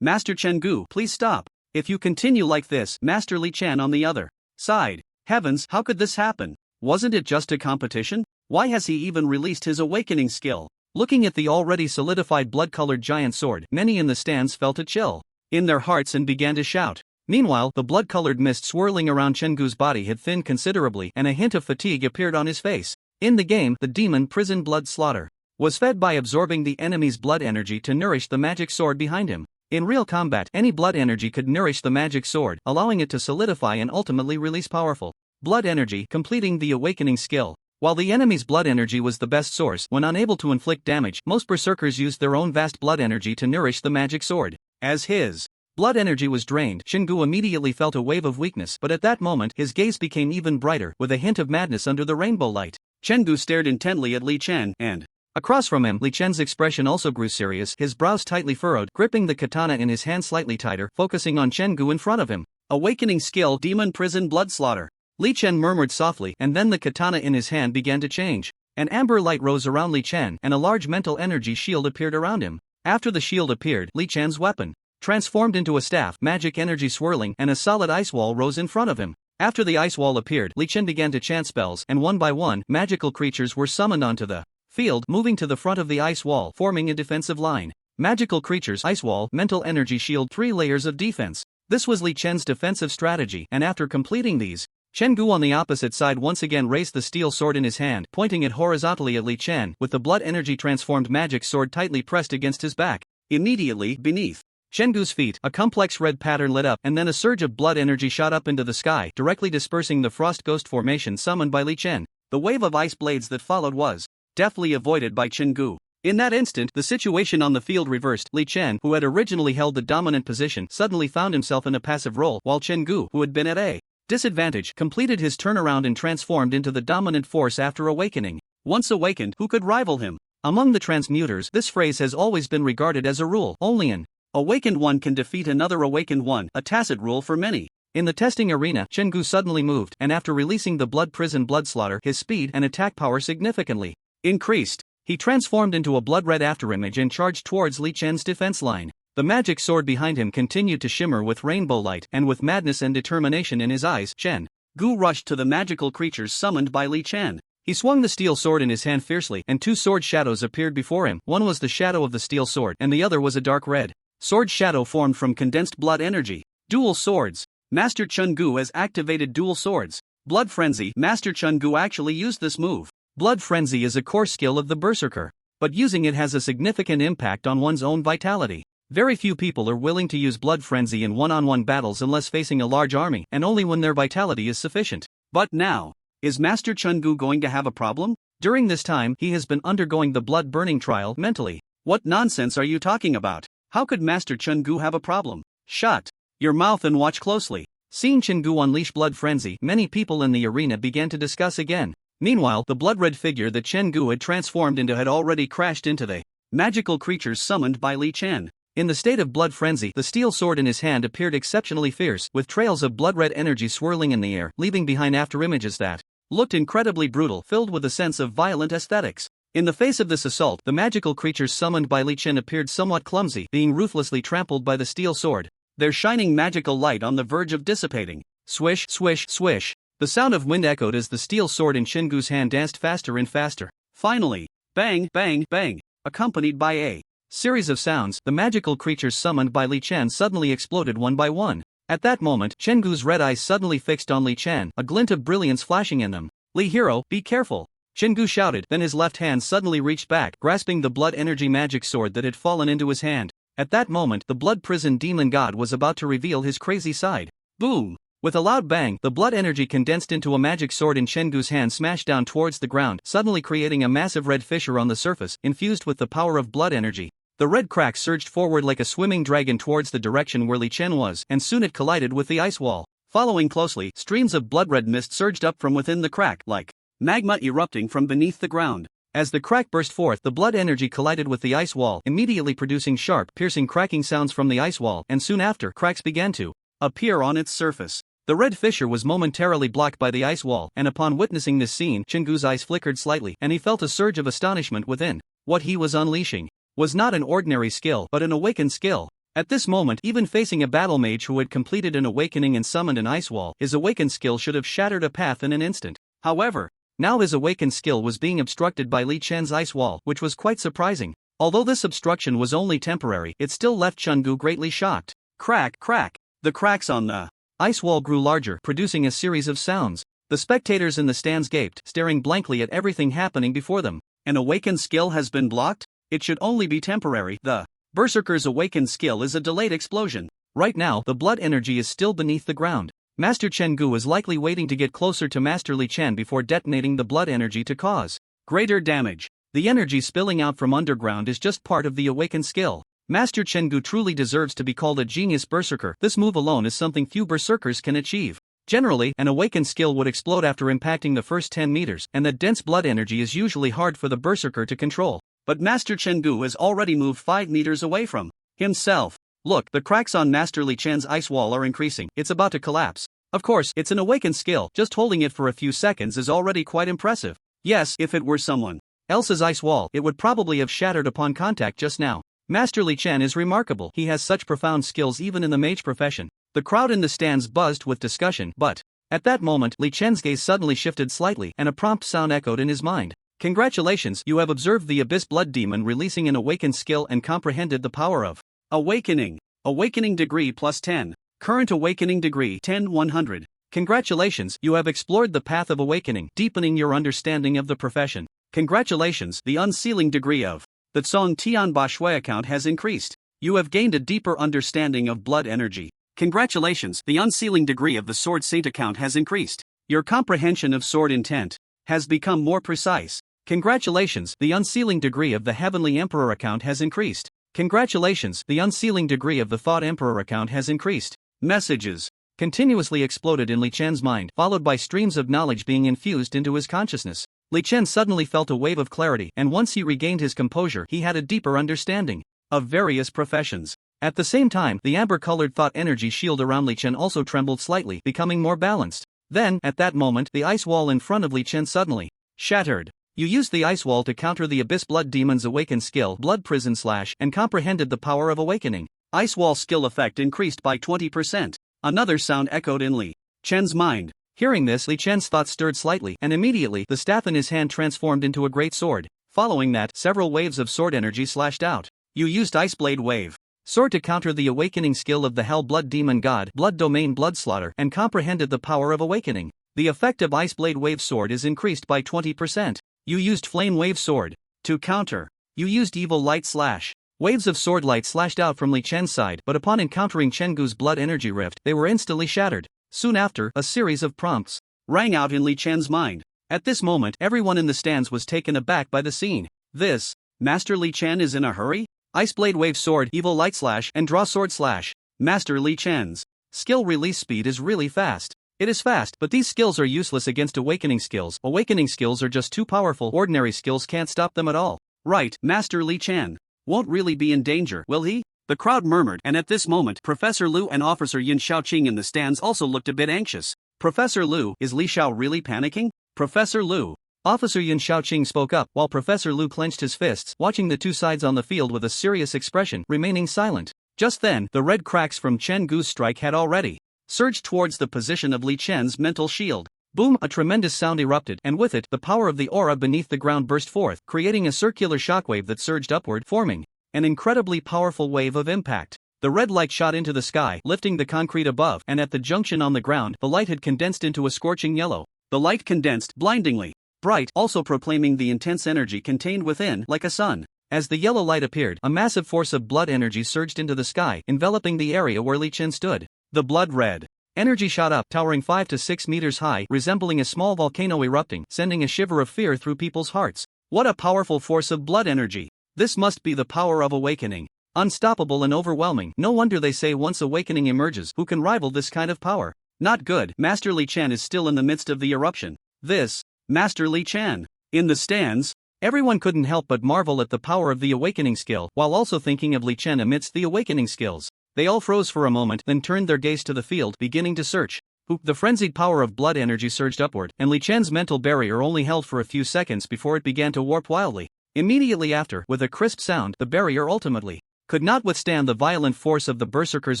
Master Chen-gu, please stop. If you continue like this, Master Li Chen on the other side. Heavens, how could this happen? Wasn't it just a competition? Why has he even released his awakening skill? Looking at the already solidified blood-colored giant sword, many in the stands felt a chill in their hearts and began to shout. Meanwhile, the blood-colored mist swirling around Chen-gu's body had thinned considerably and a hint of fatigue appeared on his face. In the game, the Demon Prison Blood Slaughter was fed by absorbing the enemy's blood energy to nourish the magic sword behind him. In real combat, any blood energy could nourish the magic sword, allowing it to solidify and ultimately release powerful blood energy, completing the awakening skill. While the enemy's blood energy was the best source, when unable to inflict damage, most berserkers used their own vast blood energy to nourish the magic sword. As his blood energy was drained, Chen-gu immediately felt a wave of weakness, but at that moment, his gaze became even brighter, with a hint of madness under the rainbow light. Chen-gu stared intently at Li Chen, and across from him, Li Chen's expression also grew serious, his brows tightly furrowed, gripping the katana in his hand slightly tighter, focusing on Chen-gu in front of him. Awakening skill, Demon Prison Blood Slaughter. Li Chen murmured softly, and then the katana in his hand began to change. An amber light rose around Li Chen, and a large mental energy shield appeared around him. After the shield appeared, Li Chen's weapon transformed into a staff, magic energy swirling, and a solid ice wall rose in front of him. After the ice wall appeared, Li Chen began to chant spells, and one by one, magical creatures were summoned onto the field, moving to the front of the ice wall, forming a defensive line. Magical creatures, ice wall, mental energy shield, 3 layers of defense. This was Li Chen's defensive strategy, and after completing these, Chen-gu on the opposite side once again raised the steel sword in his hand, pointing it horizontally at Li Chen, with the blood energy transformed magic sword tightly pressed against his back. Immediately, beneath Chen-gu's feet, a complex red pattern lit up, and then a surge of blood energy shot up into the sky, directly dispersing the frost ghost formation summoned by Li Chen. The wave of ice blades that followed was deftly avoided by Chen-gu. In that instant, the situation on the field reversed. Li Chen, who had originally held the dominant position, suddenly found himself in a passive role, while Chen-gu, who had been at a disadvantage, completed his turnaround and transformed into the dominant force after awakening. Once awakened, who could rival him? Among the transmuters, this phrase has always been regarded as a rule. Only an awakened one can defeat another awakened one, a tacit rule for many. In the testing arena, Chen-gu suddenly moved, and after releasing the blood prison blood slaughter, his speed and attack power significantly increased. He transformed into a blood-red afterimage and charged towards Li Chen's defense line. The magic sword behind him continued to shimmer with rainbow light, and with madness and determination in his eyes, Chen-gu rushed to the magical creatures summoned by Li Chen. He swung the steel sword in his hand fiercely, and two sword shadows appeared before him. One was the shadow of the steel sword, and the other was a dark red sword shadow formed from condensed blood energy. Dual swords. Master Chun-gu has activated dual swords. Blood Frenzy. Master Chun-gu actually used this move. Blood Frenzy is a core skill of the Berserker, but using it has a significant impact on one's own vitality. Very few people are willing to use Blood Frenzy in one-on-one battles unless facing a large army, and only when their vitality is sufficient. But now, is Master Chun-gu going to have a problem? During this time, he has been undergoing the blood-burning trial mentally. What nonsense are you talking about? How could Master Chun-gu have a problem? Shut your mouth and watch closely. Seeing Chun-gu unleash Blood Frenzy, many people in the arena began to discuss again. Meanwhile, the blood-red figure that Chun-gu had transformed into had already crashed into the magical creatures summoned by Li Chen. In the state of Blood Frenzy, the steel sword in his hand appeared exceptionally fierce, with trails of blood-red energy swirling in the air, leaving behind afterimages that looked incredibly brutal, filled with a sense of violent aesthetics. In the face of this assault, the magical creatures summoned by Li Chen appeared somewhat clumsy, being ruthlessly trampled by the steel sword, their shining magical light on the verge of dissipating. Swish, swish, swish. The sound of wind echoed as the steel sword in Chun-gu's hand danced faster and faster. Finally, bang, bang, bang, accompanied by a series of sounds, the magical creatures summoned by Li Chen suddenly exploded one by one. At that moment, Chun-gu's red eyes suddenly fixed on Li Chen, a glint of brilliance flashing in them. Li hero, be careful! Chun-gu shouted, then his left hand suddenly reached back, grasping the blood energy magic sword that had fallen into his hand. At that moment, the blood prison demon god was about to reveal his crazy side. Boom! With a loud bang, the blood energy condensed into a magic sword in Chun-gu's hand smashed down towards the ground, suddenly creating a massive red fissure on the surface, infused with the power of blood energy. The red crack surged forward like a swimming dragon towards the direction where Li Chen was, and soon it collided with the ice wall. Following closely, streams of blood-red mist surged up from within the crack, like magma erupting from beneath the ground. As the crack burst forth, the blood energy collided with the ice wall, immediately producing sharp, piercing cracking sounds from the ice wall, and soon after, cracks began to appear on its surface. The red fissure was momentarily blocked by the ice wall, and upon witnessing this scene, Chun-gu's eyes flickered slightly, and he felt a surge of astonishment within. What he was unleashing was not an ordinary skill, but an awakened skill. At this moment, even facing a battle mage who had completed an awakening and summoned an ice wall, his awakened skill should have shattered a path in an instant. However, now his awakened skill was being obstructed by Li Chen's ice wall, which was quite surprising. Although this obstruction was only temporary, it still left Chun-gu greatly shocked. Crack, crack. The cracks on the ice wall grew larger, producing a series of sounds. The spectators in the stands gaped, staring blankly at everything happening before them. An awakened skill has been blocked? It should only be temporary. The Berserker's awakened skill is a delayed explosion. Right now, the blood energy is still beneath the ground. Master Chun-gu is likely waiting to get closer to Master Li Chen before detonating the blood energy to cause greater damage. The energy spilling out from underground is just part of the awakened skill. Master Chun-gu truly deserves to be called a genius berserker. This move alone is something few berserkers can achieve. Generally, an awakened skill would explode after impacting the first 10 meters, and that dense blood energy is usually hard for the berserker to control. But Master Chun-gu has already moved 5 meters away from himself. Look, the cracks on Master Li Chen's ice wall are increasing. It's about to collapse. Of course, it's an awakened skill. Just holding it for a few seconds is already quite impressive. Yes, if it were someone else's ice wall, it would probably have shattered upon contact just now. Master Li Chen is remarkable. He has such profound skills even in the mage profession. The crowd in the stands buzzed with discussion, but at that moment, Li Chen's gaze suddenly shifted slightly, and a prompt sound echoed in his mind. Congratulations, you have observed the Abyss Blood Demon releasing an awakened skill and comprehended the power of awakening. Awakening degree plus 10. Current awakening degree 10-100. Congratulations, you have explored the path of awakening, deepening your understanding of the profession. Congratulations, the unsealing degree of the Tsong Tianba Shui account has increased. You have gained a deeper understanding of blood energy. Congratulations, the unsealing degree of the Sword Saint account has increased. Your comprehension of sword intent has become more precise. Congratulations, the unsealing degree of the Heavenly Emperor account has increased. Congratulations, the unsealing degree of the Thought Emperor account has increased. Messages continuously exploded in Li Chen's mind, followed by streams of knowledge being infused into his consciousness. Li Chen suddenly felt a wave of clarity, and once he regained his composure, he had a deeper understanding of various professions. At the same time, the amber-colored thought energy shield around Li Chen also trembled slightly, becoming more balanced. Then, at that moment, the ice wall in front of Li Chen suddenly shattered. You used the ice wall to counter the Abyss Blood Demon's awakened skill, Blood Prison Slash, and comprehended the power of awakening. Ice wall skill effect increased by 20%. Another sound echoed in Li Chen's mind. Hearing this, Li Chen's thoughts stirred slightly, and immediately the staff in his hand transformed into a great sword. Following that, several waves of sword energy slashed out. You used Ice Blade Wave Sword to counter the awakening skill of the Hell Blood Demon God, Blood Domain Bloodslaughter, and comprehended the power of awakening. The effect of Ice Blade Wave Sword is increased by 20%. You used Flame Wave Sword to counter. You used Evil Light Slash. Waves of sword light slashed out from Li Chen's side, but upon encountering Chengu's blood energy rift, they were instantly shattered. Soon after, a series of prompts rang out in Li Chen's mind. At this moment, everyone in the stands was taken aback by the scene. This, Master Li Chen is in a hurry? Ice Blade Wave Sword, Evil Light Slash, and Draw Sword Slash. Master Li Chen's skill release speed is really fast. It is fast, but these skills are useless against awakening skills. Awakening skills are just too powerful. Ordinary skills can't stop them at all. Right, Master Li Chen won't really be in danger, will he? The crowd murmured, and at this moment, Professor Lu and Officer Yin Xiaoqing in the stands also looked a bit anxious. Professor Lu, is Li Xiao really panicking? Professor Lu. Officer Yin Xiaoqing spoke up, while Professor Lu clenched his fists, watching the two sides on the field with a serious expression, remaining silent. Just then, the red cracks from Chen Gu's strike had already surged towards the position of Li Chen's mental shield. Boom! A tremendous sound erupted, and with it, the power of the aura beneath the ground burst forth, creating a circular shockwave that surged upward, forming an incredibly powerful wave of impact. The red light shot into the sky, lifting the concrete above, and at the junction on the ground, the light had condensed into a scorching yellow. The light condensed, blindingly bright, also proclaiming the intense energy contained within, like a sun. As the yellow light appeared, a massive force of blood energy surged into the sky, enveloping the area where Li Chen stood. The blood red energy shot up, towering 5 to 6 meters high, resembling a small volcano erupting, sending a shiver of fear through people's hearts. What a powerful force of blood energy! This must be the power of awakening. Unstoppable and overwhelming. No wonder they say once awakening emerges, who can rival this kind of power? Not good. Master Li Chen is still in the midst of the eruption. This, Master Li Chen. In the stands, everyone couldn't help but marvel at the power of the awakening skill, while also thinking of Li Chen amidst the awakening skills. They all froze for a moment, then turned their gaze to the field, beginning to search. The frenzied power of blood energy surged upward, and Li Chen's mental barrier only held for a few seconds before it began to warp wildly. Immediately after, with a crisp sound, the barrier ultimately could not withstand the violent force of the berserker's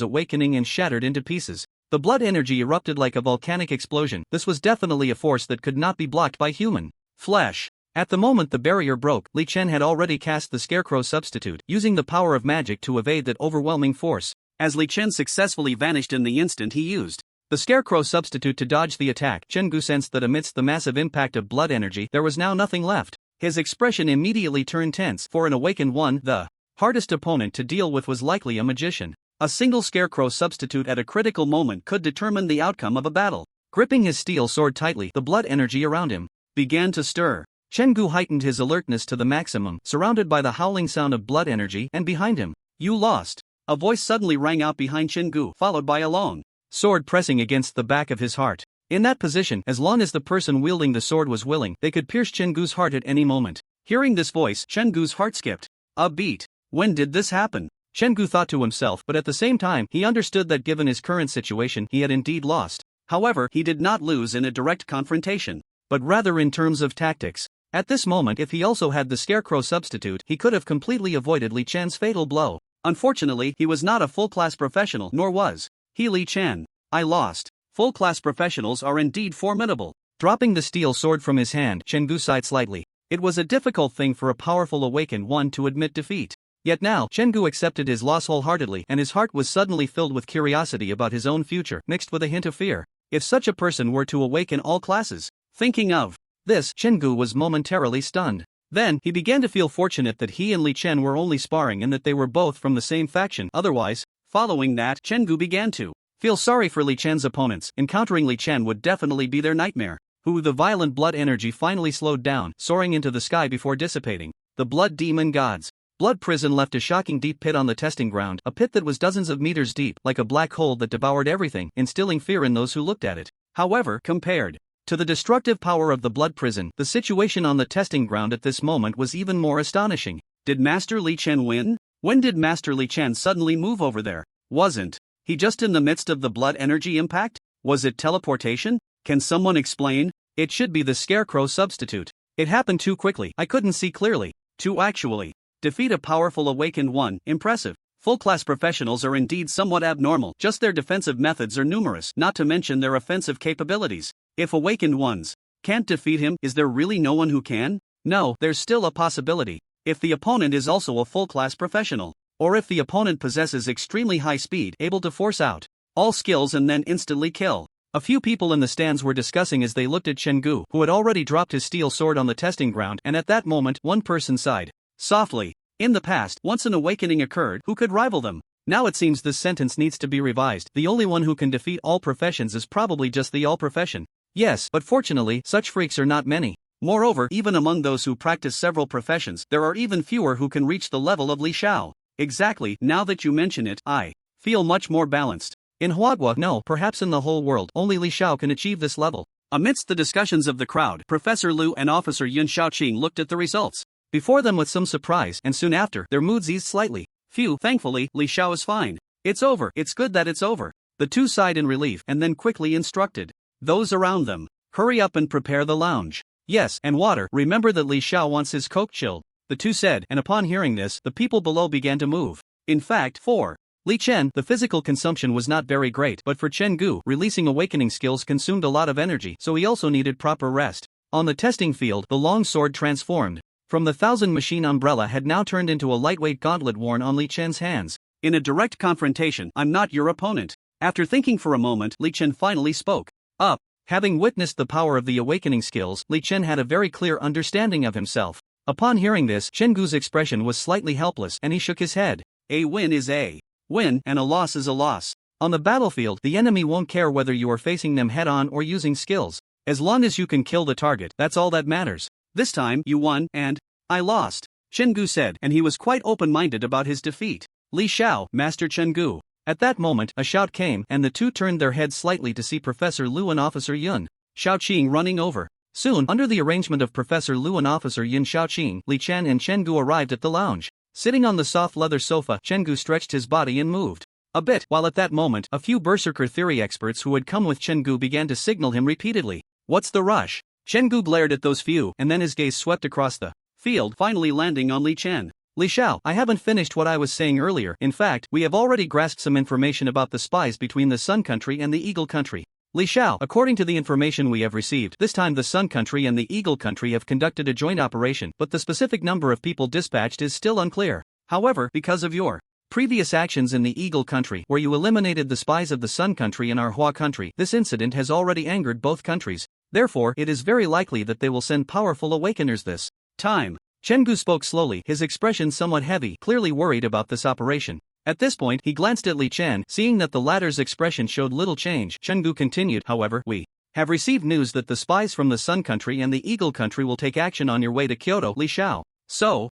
awakening and shattered into pieces. The blood energy erupted like a volcanic explosion. This was definitely a force that could not be blocked by human flesh. At the moment the barrier broke, Li Chen had already cast the Scarecrow Substitute, using the power of magic to evade that overwhelming force. As Li Chen successfully vanished in the instant he used the Scarecrow Substitute to dodge the attack, Chen Gu sensed that amidst the massive impact of blood energy, there was now nothing left. His expression immediately turned tense. For an awakened one, the hardest opponent to deal with was likely a magician. A single Scarecrow Substitute at a critical moment could determine the outcome of a battle. Gripping his steel sword tightly, the blood energy around him began to stir. Chen Gu heightened his alertness to the maximum, surrounded by the howling sound of blood energy, and behind him, "You lost." A voice suddenly rang out behind Chen Gu, followed by a long sword pressing against the back of his heart. In that position, as long as the person wielding the sword was willing, they could pierce Chen Gu's heart at any moment. Hearing this voice, Chen Gu's heart skipped a beat. When did this happen? Chen Gu thought to himself, but at the same time, he understood that given his current situation, he had indeed lost. However, he did not lose in a direct confrontation, but rather in terms of tactics. At this moment, if he also had the Scarecrow Substitute, he could have completely avoided Li Chen's fatal blow. Unfortunately, he was not a full-class professional, nor was he Li Chen. I lost. Full-class professionals are indeed formidable. Dropping the steel sword from his hand, Chen Gu sighed slightly. It was a difficult thing for a powerful awakened one to admit defeat. Yet now, Chen Gu accepted his loss wholeheartedly, and his heart was suddenly filled with curiosity about his own future, mixed with a hint of fear. If such a person were to awaken all classes. Thinking of this, Chen Gu was momentarily stunned. Then, he began to feel fortunate that he and Li Chen were only sparring and that they were both from the same faction. Otherwise, following that, Chen Gu began to feel sorry for Li Chen's opponents. Encountering Li Chen would definitely be their nightmare. The violent blood energy finally slowed down, soaring into the sky before dissipating. The blood demon gods. Blood Prison left a shocking deep pit on the testing ground, a pit that was dozens of meters deep, like a black hole that devoured everything, instilling fear in those who looked at it. However, compared to the destructive power of the Blood Prison, the situation on the testing ground at this moment was even more astonishing. Did Master Li Chen win? When did Master Li Chen suddenly move over there? Wasn't he just in the midst of the blood energy impact? Was it teleportation? Can someone explain? It should be the Scarecrow Substitute. It happened too quickly, I couldn't see clearly. To actually defeat a powerful awakened one, impressive. Full-class professionals are indeed somewhat abnormal, just their defensive methods are numerous, not to mention their offensive capabilities. If awakened ones can't defeat him, is there really no one who can? No, there's still a possibility. If the opponent is also a full-class professional, or if the opponent possesses extremely high speed, able to force out all skills and then instantly kill. A few people in the stands were discussing as they looked at Chenggu, who had already dropped his steel sword on the testing ground, and at that moment one person sighed softly. In the past, once an awakening occurred, who could rival them? Now it seems this sentence needs to be revised. The only one who can defeat all professions is probably just the all profession. Yes, but fortunately, such freaks are not many. Moreover, even among those who practice several professions, there are even fewer who can reach the level of Li Xiao. Exactly, now that you mention it, I feel much more balanced. In Huadhua, no, perhaps in the whole world, only Li Xiao can achieve this level. Amidst the discussions of the crowd, Professor Liu and Officer Yun Xiaoqing looked at the results before them with some surprise, and soon after, their moods eased slightly. Phew, thankfully, Li Xiao is fine. It's over, it's good that it's over. The two sighed in relief and then quickly instructed those around them, hurry up and prepare the lounge. Yes, and water, remember that Li Xiao wants his coke chilled. The two said, and upon hearing this, the people below began to move. In fact, for Li Chen, the physical consumption was not very great, but for Chen Gu, releasing awakening skills consumed a lot of energy, so he also needed proper rest. On the testing field, the long sword transformed from the 1,000-machine umbrella had now turned into a lightweight gauntlet worn on Li Chen's hands. In a direct confrontation, I'm not your opponent. After thinking for a moment, Li Chen finally spoke up. Having witnessed the power of the awakening skills, Li Chen had a very clear understanding of himself. Upon hearing this, Chen Gu's expression was slightly helpless, and he shook his head. A win is a win, and a loss is a loss. On the battlefield, the enemy won't care whether you are facing them head-on or using skills. As long as you can kill the target, that's all that matters. This time, you won, and I lost, Chen Gu said, and he was quite open-minded about his defeat. Li Xiao, Master Chen Gu. At that moment, a shout came, and the two turned their heads slightly to see Professor Liu and Officer Yun Xiaoqing running over. Soon, under the arrangement of Professor Liu and Officer Yun Xiaoqing, Li Chen and Chen Gu arrived at the lounge. Sitting on the soft leather sofa, Chen Gu stretched his body and moved a bit, while at that moment, a few Berserker theory experts who had come with Chen Gu began to signal him repeatedly. What's the rush? Chen Gu glared at those few, and then his gaze swept across the field, finally landing on Li Chen. Li Xiao, I haven't finished what I was saying earlier. In fact, we have already grasped some information about the spies between the Sun Country and the Eagle Country. Li Xiao, according to the information we have received, this time the Sun Country and the Eagle Country have conducted a joint operation, but the specific number of people dispatched is still unclear. However, because of your previous actions in the Eagle Country, where you eliminated the spies of the Sun Country and our Hua Country, this incident has already angered both countries. Therefore, it is very likely that they will send powerful awakeners this time. Chen Gu spoke slowly, his expression somewhat heavy, clearly worried about this operation. At this point, he glanced at Li Chen, seeing that the latter's expression showed little change. Chen Gu continued, however, we have received news that the spies from the Sun Country and the Eagle Country will take action on your way to Kyoto, Li Xiao. So,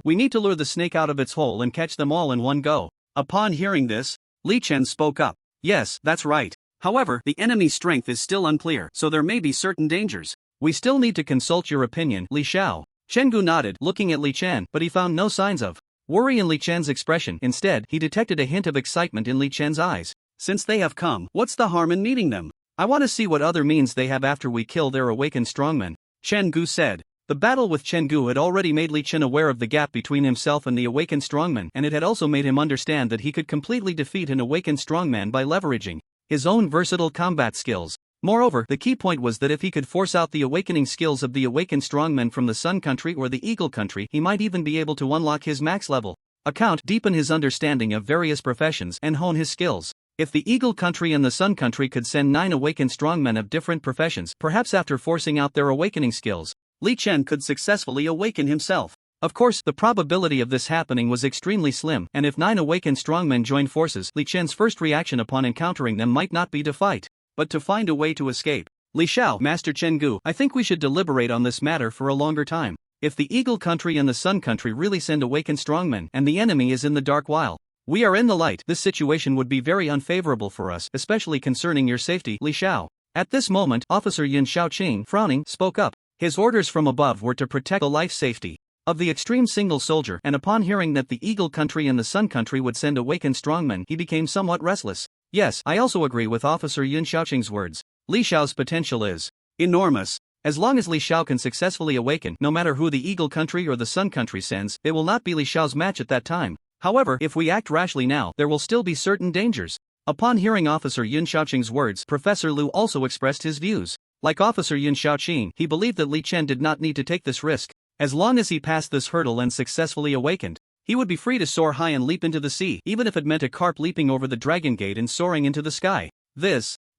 we need to lure the snake out of its hole and catch them all in one go. Upon hearing this, Li Chen spoke up. Yes, that's right. However, the enemy's strength is still unclear, so there may be certain dangers. We still need to consult your opinion, Li Xiao. Chen Gu nodded, looking at Li Chen, but he found no signs of worry in Li Chen's expression. Instead, he detected a hint of excitement in Li Chen's eyes. Since they have come, what's the harm in meeting them? I want to see what other means they have after we kill their awakened strongmen, Chen Gu said. The battle with Chen Gu had already made Li Chen aware of the gap between himself and the awakened strongman, and it had also made him understand that he could completely defeat an awakened strongman by leveraging his own versatile combat skills. Moreover, the key point was that if he could force out the awakening skills of the awakened strongmen from the Sun Country or the Eagle Country, he might even be able to unlock his max level account, deepen his understanding of various professions, and hone his skills. If the Eagle Country and the Sun Country could send 9 awakened strongmen of different professions, perhaps after forcing out their awakening skills, Li Chen could successfully awaken himself. Of course, the probability of this happening was extremely slim, and if 9 awakened strongmen joined forces, Li Chen's first reaction upon encountering them might not be to fight, but to find a way to escape. Li Xiao, Master Chen Gu, I think we should deliberate on this matter for a longer time. If the Eagle Country and the Sun Country really send awakened strongmen, and the enemy is in the dark while we are in the light, this situation would be very unfavorable for us, especially concerning your safety, Li Xiao. At this moment, Officer Yun Xiaoqing, frowning, spoke up. His orders from above were to protect the life safety of the extreme single soldier, and upon hearing that the Eagle Country and the Sun Country would send awakened strongmen, he became somewhat restless. Yes, I also agree with Officer Yun Xiaoqing's words. Li Xiao's potential is enormous. As long as Li Xiao can successfully awaken, no matter who the Eagle Country or the Sun Country sends, it will not be Li Xiao's match at that time. However, if we act rashly now, there will still be certain dangers. Upon hearing Officer Yun Xiaoqing's words, Professor Liu also expressed his views. Like Officer Yin Xiaoqing, he believed that Li Chen did not need to take this risk. As long as he passed this hurdle and successfully awakened, he would be free to soar high and leap into the sea, even if it meant a carp leaping over the dragon gate and soaring into the sky.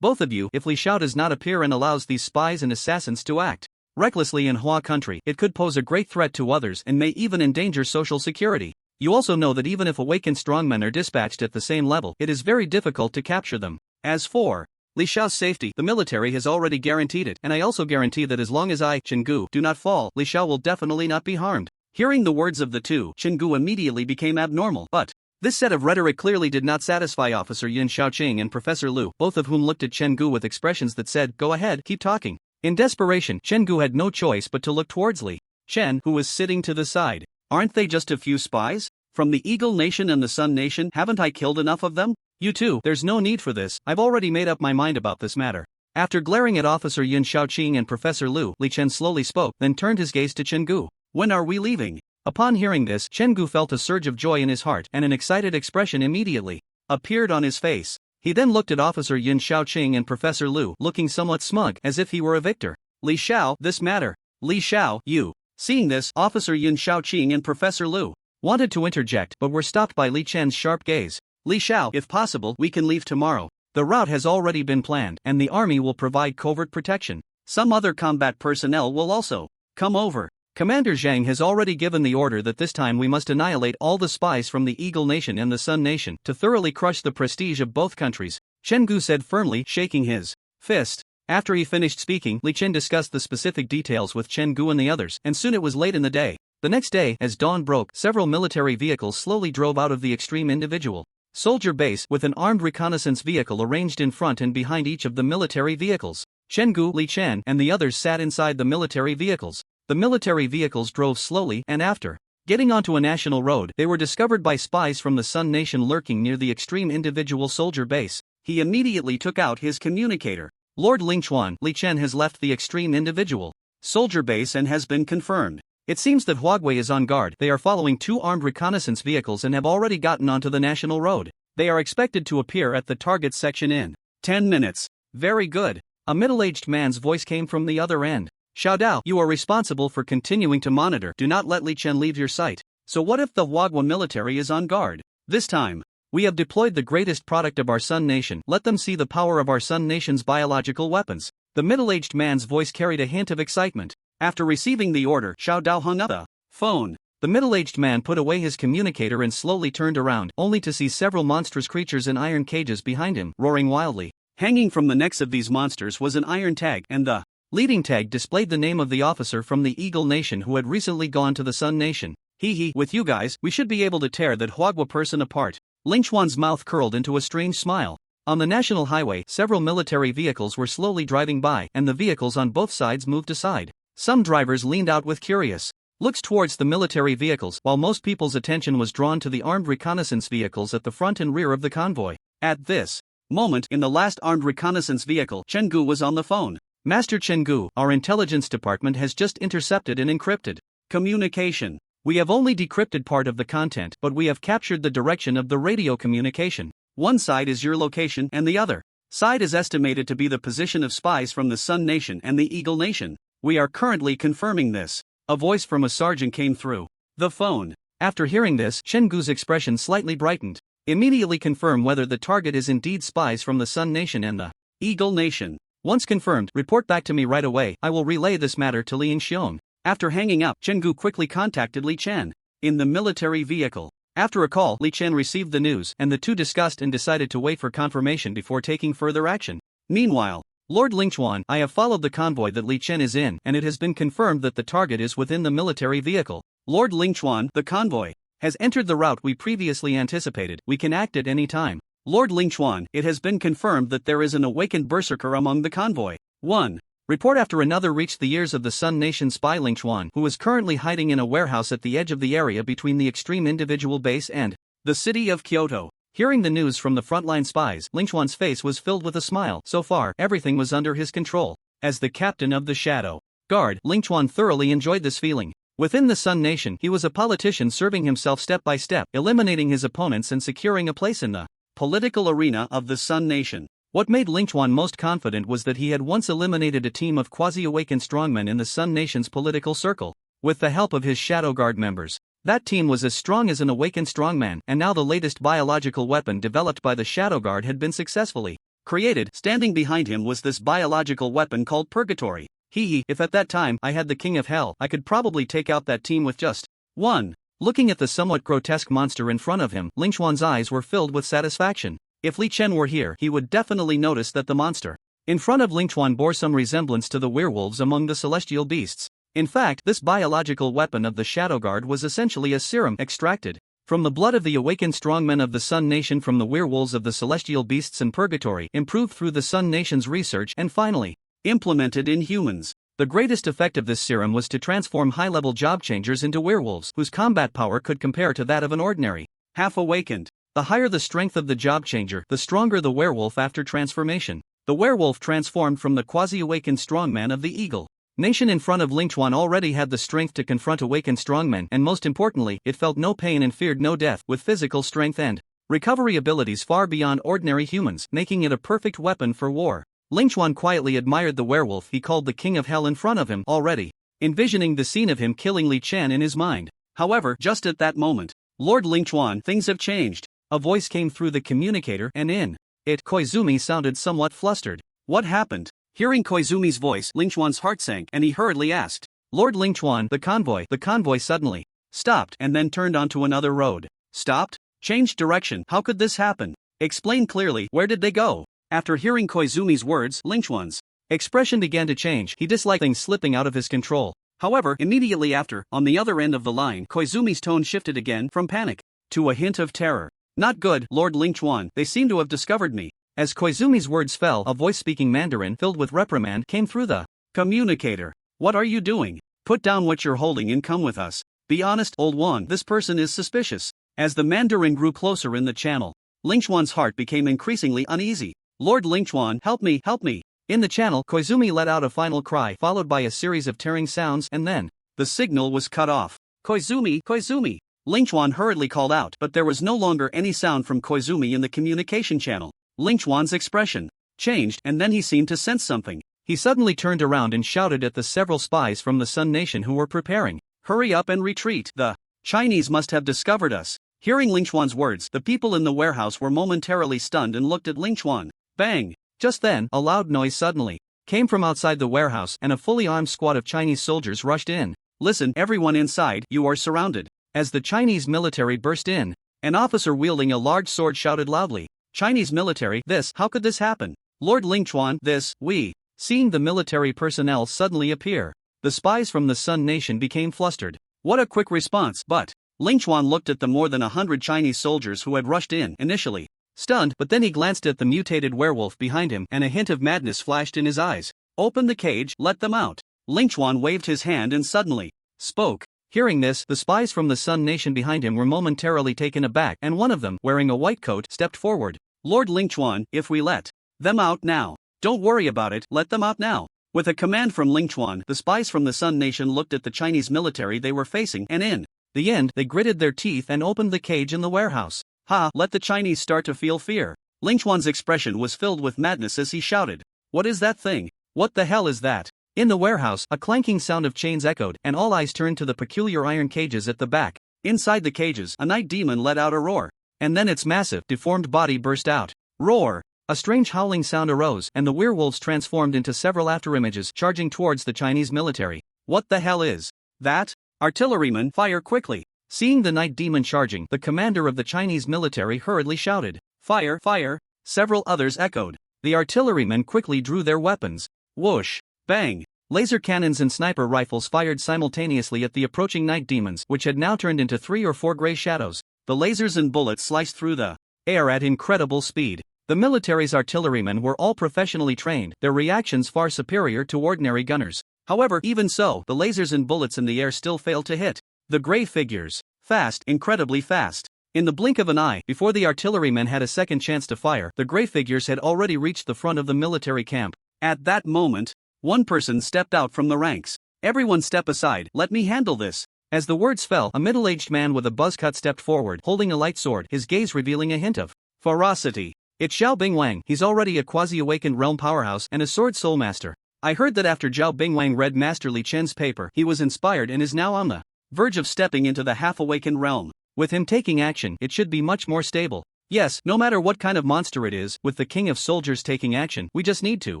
Both of you, if Li Xiao does not appear and allows these spies and assassins to act recklessly in Hua country, it could pose a great threat to others and may even endanger social security. You also know that even if awakened strongmen are dispatched at the same level, it is very difficult to capture them. As for Li Xiao's safety, the military has already guaranteed it, and I also guarantee that as long as I, Chen-gu, do not fall, Li Xiao will definitely not be harmed. Hearing the words of the two, Chen-gu immediately became abnormal, but this set of rhetoric clearly did not satisfy Officer Yin Xiaoqing and Professor Lu, both of whom looked at Chen-gu with expressions that said, "Go ahead, keep talking." In desperation, Chen-gu had no choice but to look towards Li Chen, who was sitting to the side. "Aren't they just a few spies? From the Eagle Nation and the Sun Nation, haven't I killed enough of them? You too, there's no need for this, I've already made up my mind about this matter." After glaring at Officer Yin Xiaoqing and Professor Lu, Li Chen slowly spoke, then turned his gaze to Chen-gu. "When are we leaving?" Upon hearing this, Chen-gu felt a surge of joy in his heart, and an excited expression immediately appeared on his face. He then looked at Officer Yin Xiaoqing and Professor Lu, looking somewhat smug, as if he were a victor. "Li Xiao, this matter. Li Xiao, you." Seeing this, Officer Yin Xiaoqing and Professor Lu wanted to interject but were stopped by Li Chen's sharp gaze. "Li Xiao, if possible, we can leave tomorrow. The route has already been planned, and the army will provide covert protection. Some other combat personnel will also come over. Commander Zhang has already given the order that this time we must annihilate all the spies from the Eagle Nation and the Sun Nation to thoroughly crush the prestige of both countries," Chen-gu said firmly, shaking his fist. After he finished speaking, Li Chen discussed the specific details with Chen-gu and the others, and soon it was late in the day. The next day, as dawn broke, several military vehicles slowly drove out of the extreme individual soldier base, with an armed reconnaissance vehicle arranged in front and behind each of the military vehicles. Chen-gu, Li Chen, and the others sat inside the military vehicles. The military vehicles drove slowly, and after getting onto a national road, they were discovered by spies from the Sun Nation lurking near the extreme individual soldier base. He immediately took out his communicator. "Lord Lingchuan, Li Chen has left the extreme individual soldier base and has been confirmed. It seems that Huagui is on guard. They are following two armed reconnaissance vehicles and have already gotten onto the national road. They are expected to appear at the target section in 10 minutes. Very good." A middle-aged man's voice came from the other end. "Xiao Dao, you are responsible for continuing to monitor. Do not let Li Chen leave your sight. So what if the Huagua military is on guard? This time, we have deployed the greatest product of our Sun Nation. Let them see the power of our Sun Nation's biological weapons." The middle-aged man's voice carried a hint of excitement. After receiving the order, Xiao Dao hung up the phone. The middle-aged man put away his communicator and slowly turned around, only to see several monstrous creatures in iron cages behind him, roaring wildly. Hanging from the necks of these monsters was an iron tag, and the leading tag displayed the name of the officer from the Eagle Nation who had recently gone to the Sun Nation. "Hee, with you guys, we should be able to tear that Huagua person apart." Lingchuan's mouth curled into a strange smile. On the national highway, several military vehicles were slowly driving by, and the vehicles on both sides moved aside. Some drivers leaned out with curious looks towards the military vehicles, while most people's attention was drawn to the armed reconnaissance vehicles at the front and rear of the convoy. At this moment, in the last armed reconnaissance vehicle, Chen-gu was on the phone. "Master Chen-gu, our intelligence department has just intercepted and encrypted communication. We have only decrypted part of the content, but we have captured the direction of the radio communication. One side is your location and the other side is estimated to be the position of spies from the Sun Nation and the Eagle Nation. We are currently confirming this." A voice from a sergeant came through the phone. After hearing this, Chen-gu's expression slightly brightened. "Immediately confirm whether the target is indeed spies from the Sun Nation and the Eagle Nation. Once confirmed, report back to me right away. I will relay this matter to Li Xiong." After hanging up, Chen-gu quickly contacted Li Chen in the military vehicle. After a call, Li Chen received the news, and the two discussed and decided to wait for confirmation before taking further action. Meanwhile, "Lord Lingchuan, I have followed the convoy that Li Chen is in, and it has been confirmed that the target is within the military vehicle." "Lord Lingchuan, the convoy has entered the route we previously anticipated. We can act at any time." "Lord Lingchuan, it has been confirmed that there is an awakened berserker among the convoy." One report after another reached the ears of the Sun Nation spy Lingchuan, who was currently hiding in a warehouse at the edge of the area between the extreme individual base and the city of Kyoto. Hearing the news from the frontline spies, Lingchuan's face was filled with a smile. So far, everything was under his control. As the captain of the Shadow Guard, Lingchuan thoroughly enjoyed this feeling. Within the Sun Nation, he was a politician serving himself step by step, eliminating his opponents and securing a place in the political arena of the Sun Nation. What made Ling Chuan most confident was that he had once eliminated a team of quasi-awakened strongmen in the Sun Nation's political circle, with the help of his Shadow Guard members. That team was as strong as an awakened strongman, and now the latest biological weapon developed by the Shadow Guard had been successfully created. Standing behind him was this biological weapon called Purgatory. If at that time I had the King of Hell, I could probably take out that team with just one. Looking at the somewhat grotesque monster in front of him, Ling Chuan's eyes were filled with satisfaction. If Li Chen were here, he would definitely notice that the monster in front of Ling Chuan bore some resemblance to the werewolves among the celestial beasts. In fact, this biological weapon of the Shadow Guard was essentially a serum extracted from the blood of the awakened strongmen of the Sun Nation, from the werewolves of the celestial beasts and Purgatory, improved through the Sun Nation's research and finally implemented in humans. The greatest effect of this serum was to transform high-level job changers into werewolves whose combat power could compare to that of an ordinary half-awakened. The higher the strength of the job changer, the stronger the werewolf after transformation. The werewolf transformed from the quasi-awakened strongman of the Eagle Nation in front of Ling Chuan already had the strength to confront awakened strongmen, and most importantly, it felt no pain and feared no death, with physical strength and recovery abilities far beyond ordinary humans, making it a perfect weapon for war. Ling Chuan quietly admired the werewolf he called the King of Hell in front of him, already envisioning the scene of him killing Li Chen in his mind. However, just at that moment, Lord Ling Chuan, things have changed. A voice came through the communicator, and in it, Koizumi sounded somewhat flustered. What happened? Hearing Koizumi's voice, Ling Chuan's heart sank, and he hurriedly asked, Lord Ling Chuan, the convoy. The convoy suddenly stopped and then turned onto another road. Stopped? Changed direction? How could this happen? Explain clearly, where did they go? After hearing Koizumi's words, Ling Chuan's expression began to change. He disliked things slipping out of his control. However, immediately after, on the other end of the line, Koizumi's tone shifted again from panic to a hint of terror. Not good, Lord Ling Chuan, they seem to have discovered me. As Koizumi's words fell, a voice speaking Mandarin filled with reprimand came through the communicator. What are you doing? Put down what you're holding and come with us. Be honest, old one, this person is suspicious. As the Mandarin grew closer in the channel, Ling Chuan's heart became increasingly uneasy. Lord Ling Chuan, help me, help me. In the channel, Koizumi let out a final cry, followed by a series of tearing sounds, and then the signal was cut off. Koizumi, Koizumi. Ling Chuan hurriedly called out, but there was no longer any sound from Koizumi in the communication channel. Ling Chuan's expression changed, and then he seemed to sense something. He suddenly turned around and shouted at the several spies from the Sun Nation who were preparing. Hurry up and retreat. The Chinese must have discovered us. Hearing Ling Chuan's words, the people in the warehouse were momentarily stunned and looked at Ling Chuan. Bang! Just then, a loud noise suddenly came from outside the warehouse, and a fully armed squad of Chinese soldiers rushed in. Listen, everyone inside, you are surrounded. As the Chinese military burst in, an officer wielding a large sword shouted loudly, Chinese military, this, how could this happen? Lord Ling Chuan, this, we. Seeing the military personnel suddenly appear, the spies from the Sun Nation became flustered. What a quick response, but Ling Chuan looked at the more than 100 Chinese soldiers who had rushed in, initially stunned, but then he glanced at the mutated werewolf behind him, and a hint of madness flashed in his eyes. Open the cage, let them out. Ling Chuan waved his hand and suddenly spoke. Hearing this, the spies from the Sun Nation behind him were momentarily taken aback, and one of them, wearing a white coat, stepped forward. Lord Ling Chuan, if we let them out now. Don't worry about it, let them out now. With a command from Ling Chuan, the spies from the Sun Nation looked at the Chinese military they were facing, and in the end, they gritted their teeth and opened the cage in the warehouse. Ha, let the Chinese start to feel fear. Ling Chuan's expression was filled with madness as he shouted. What is that thing? What the hell is that? In the warehouse, a clanking sound of chains echoed, and all eyes turned to the peculiar iron cages at the back. Inside the cages, a night demon let out a roar. And then its massive, deformed body burst out. Roar! A strange howling sound arose, and the werewolves transformed into several afterimages charging towards the Chinese military. What the hell is that? Artillerymen, fire quickly! Seeing the night demon charging, the commander of the Chinese military hurriedly shouted, Fire, fire! Several others echoed. The artillerymen quickly drew their weapons. Whoosh! Bang! Laser cannons and sniper rifles fired simultaneously at the approaching night demons, which had now turned into 3 or 4 gray shadows. The lasers and bullets sliced through the air at incredible speed. The military's artillerymen were all professionally trained, their reactions far superior to ordinary gunners. However, even so, the lasers and bullets in the air still failed to hit the gray figures. Fast, incredibly fast. In the blink of an eye, before the artillerymen had a second chance to fire, the gray figures had already reached the front of the military camp. At that moment, one person stepped out from the ranks. Everyone step aside, let me handle this. As the words fell, a middle-aged man with a buzz cut stepped forward, holding a light sword, his gaze revealing a hint of ferocity. It's Zhao Bingwang. He's already a quasi-awakened realm powerhouse and a sword soul master. I heard that after Zhao Bingwang read Master Li Chen's paper, he was inspired and is now on the verge of stepping into the half-awakened realm. With him taking action, it should be much more stable. Yes, no matter what kind of monster it is, with the king of soldiers taking action, we just need to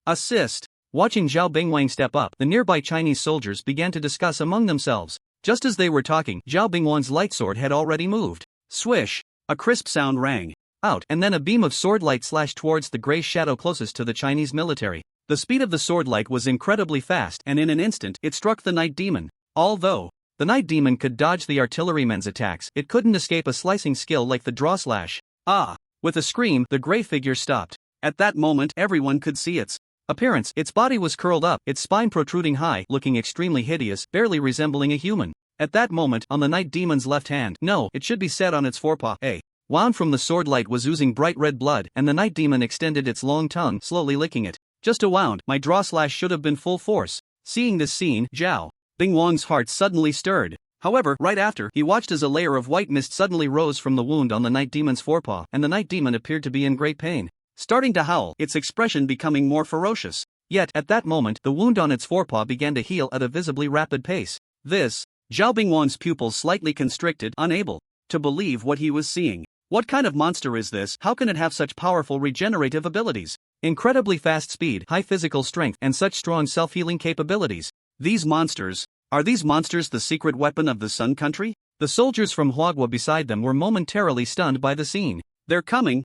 assist. Watching Zhao Bingwang step up, the nearby Chinese soldiers began to discuss among themselves. Just as they were talking, Zhao Bingwang's light sword had already moved. Swish! A crisp sound rang out, and then a beam of sword light slashed towards the gray shadow closest to the Chinese military. The speed of the sword light was incredibly fast, and in an instant, it struck the night demon. Although the night demon could dodge the artilleryman's attacks, it couldn't escape a slicing skill like the draw slash. Ah! With a scream, the gray figure stopped. At that moment, everyone could see its appearance. Its body was curled up, its spine protruding high, looking extremely hideous, barely resembling a human. At that moment, on the night demon's left hand, no, it should be said on its forepaw, a wound from the sword light was oozing bright red blood, and the night demon extended its long tongue, slowly licking it. Just a wound, my draw slash should have been full force. Seeing this scene, Zhao Bingwang's heart suddenly stirred. However, right after, he watched as a layer of white mist suddenly rose from the wound on the night demon's forepaw, and the night demon appeared to be in great pain, starting to howl, its expression becoming more ferocious. Yet, at that moment, the wound on its forepaw began to heal at a visibly rapid pace. Zhao Bingwang's pupils slightly constricted, unable to believe what he was seeing. What kind of monster is this? How can it have such powerful regenerative abilities? Incredibly fast speed, high physical strength, and such strong self-healing capabilities. Are these monsters the secret weapon of the Sun Country? The soldiers from Huagua beside them were momentarily stunned by the scene. They're coming!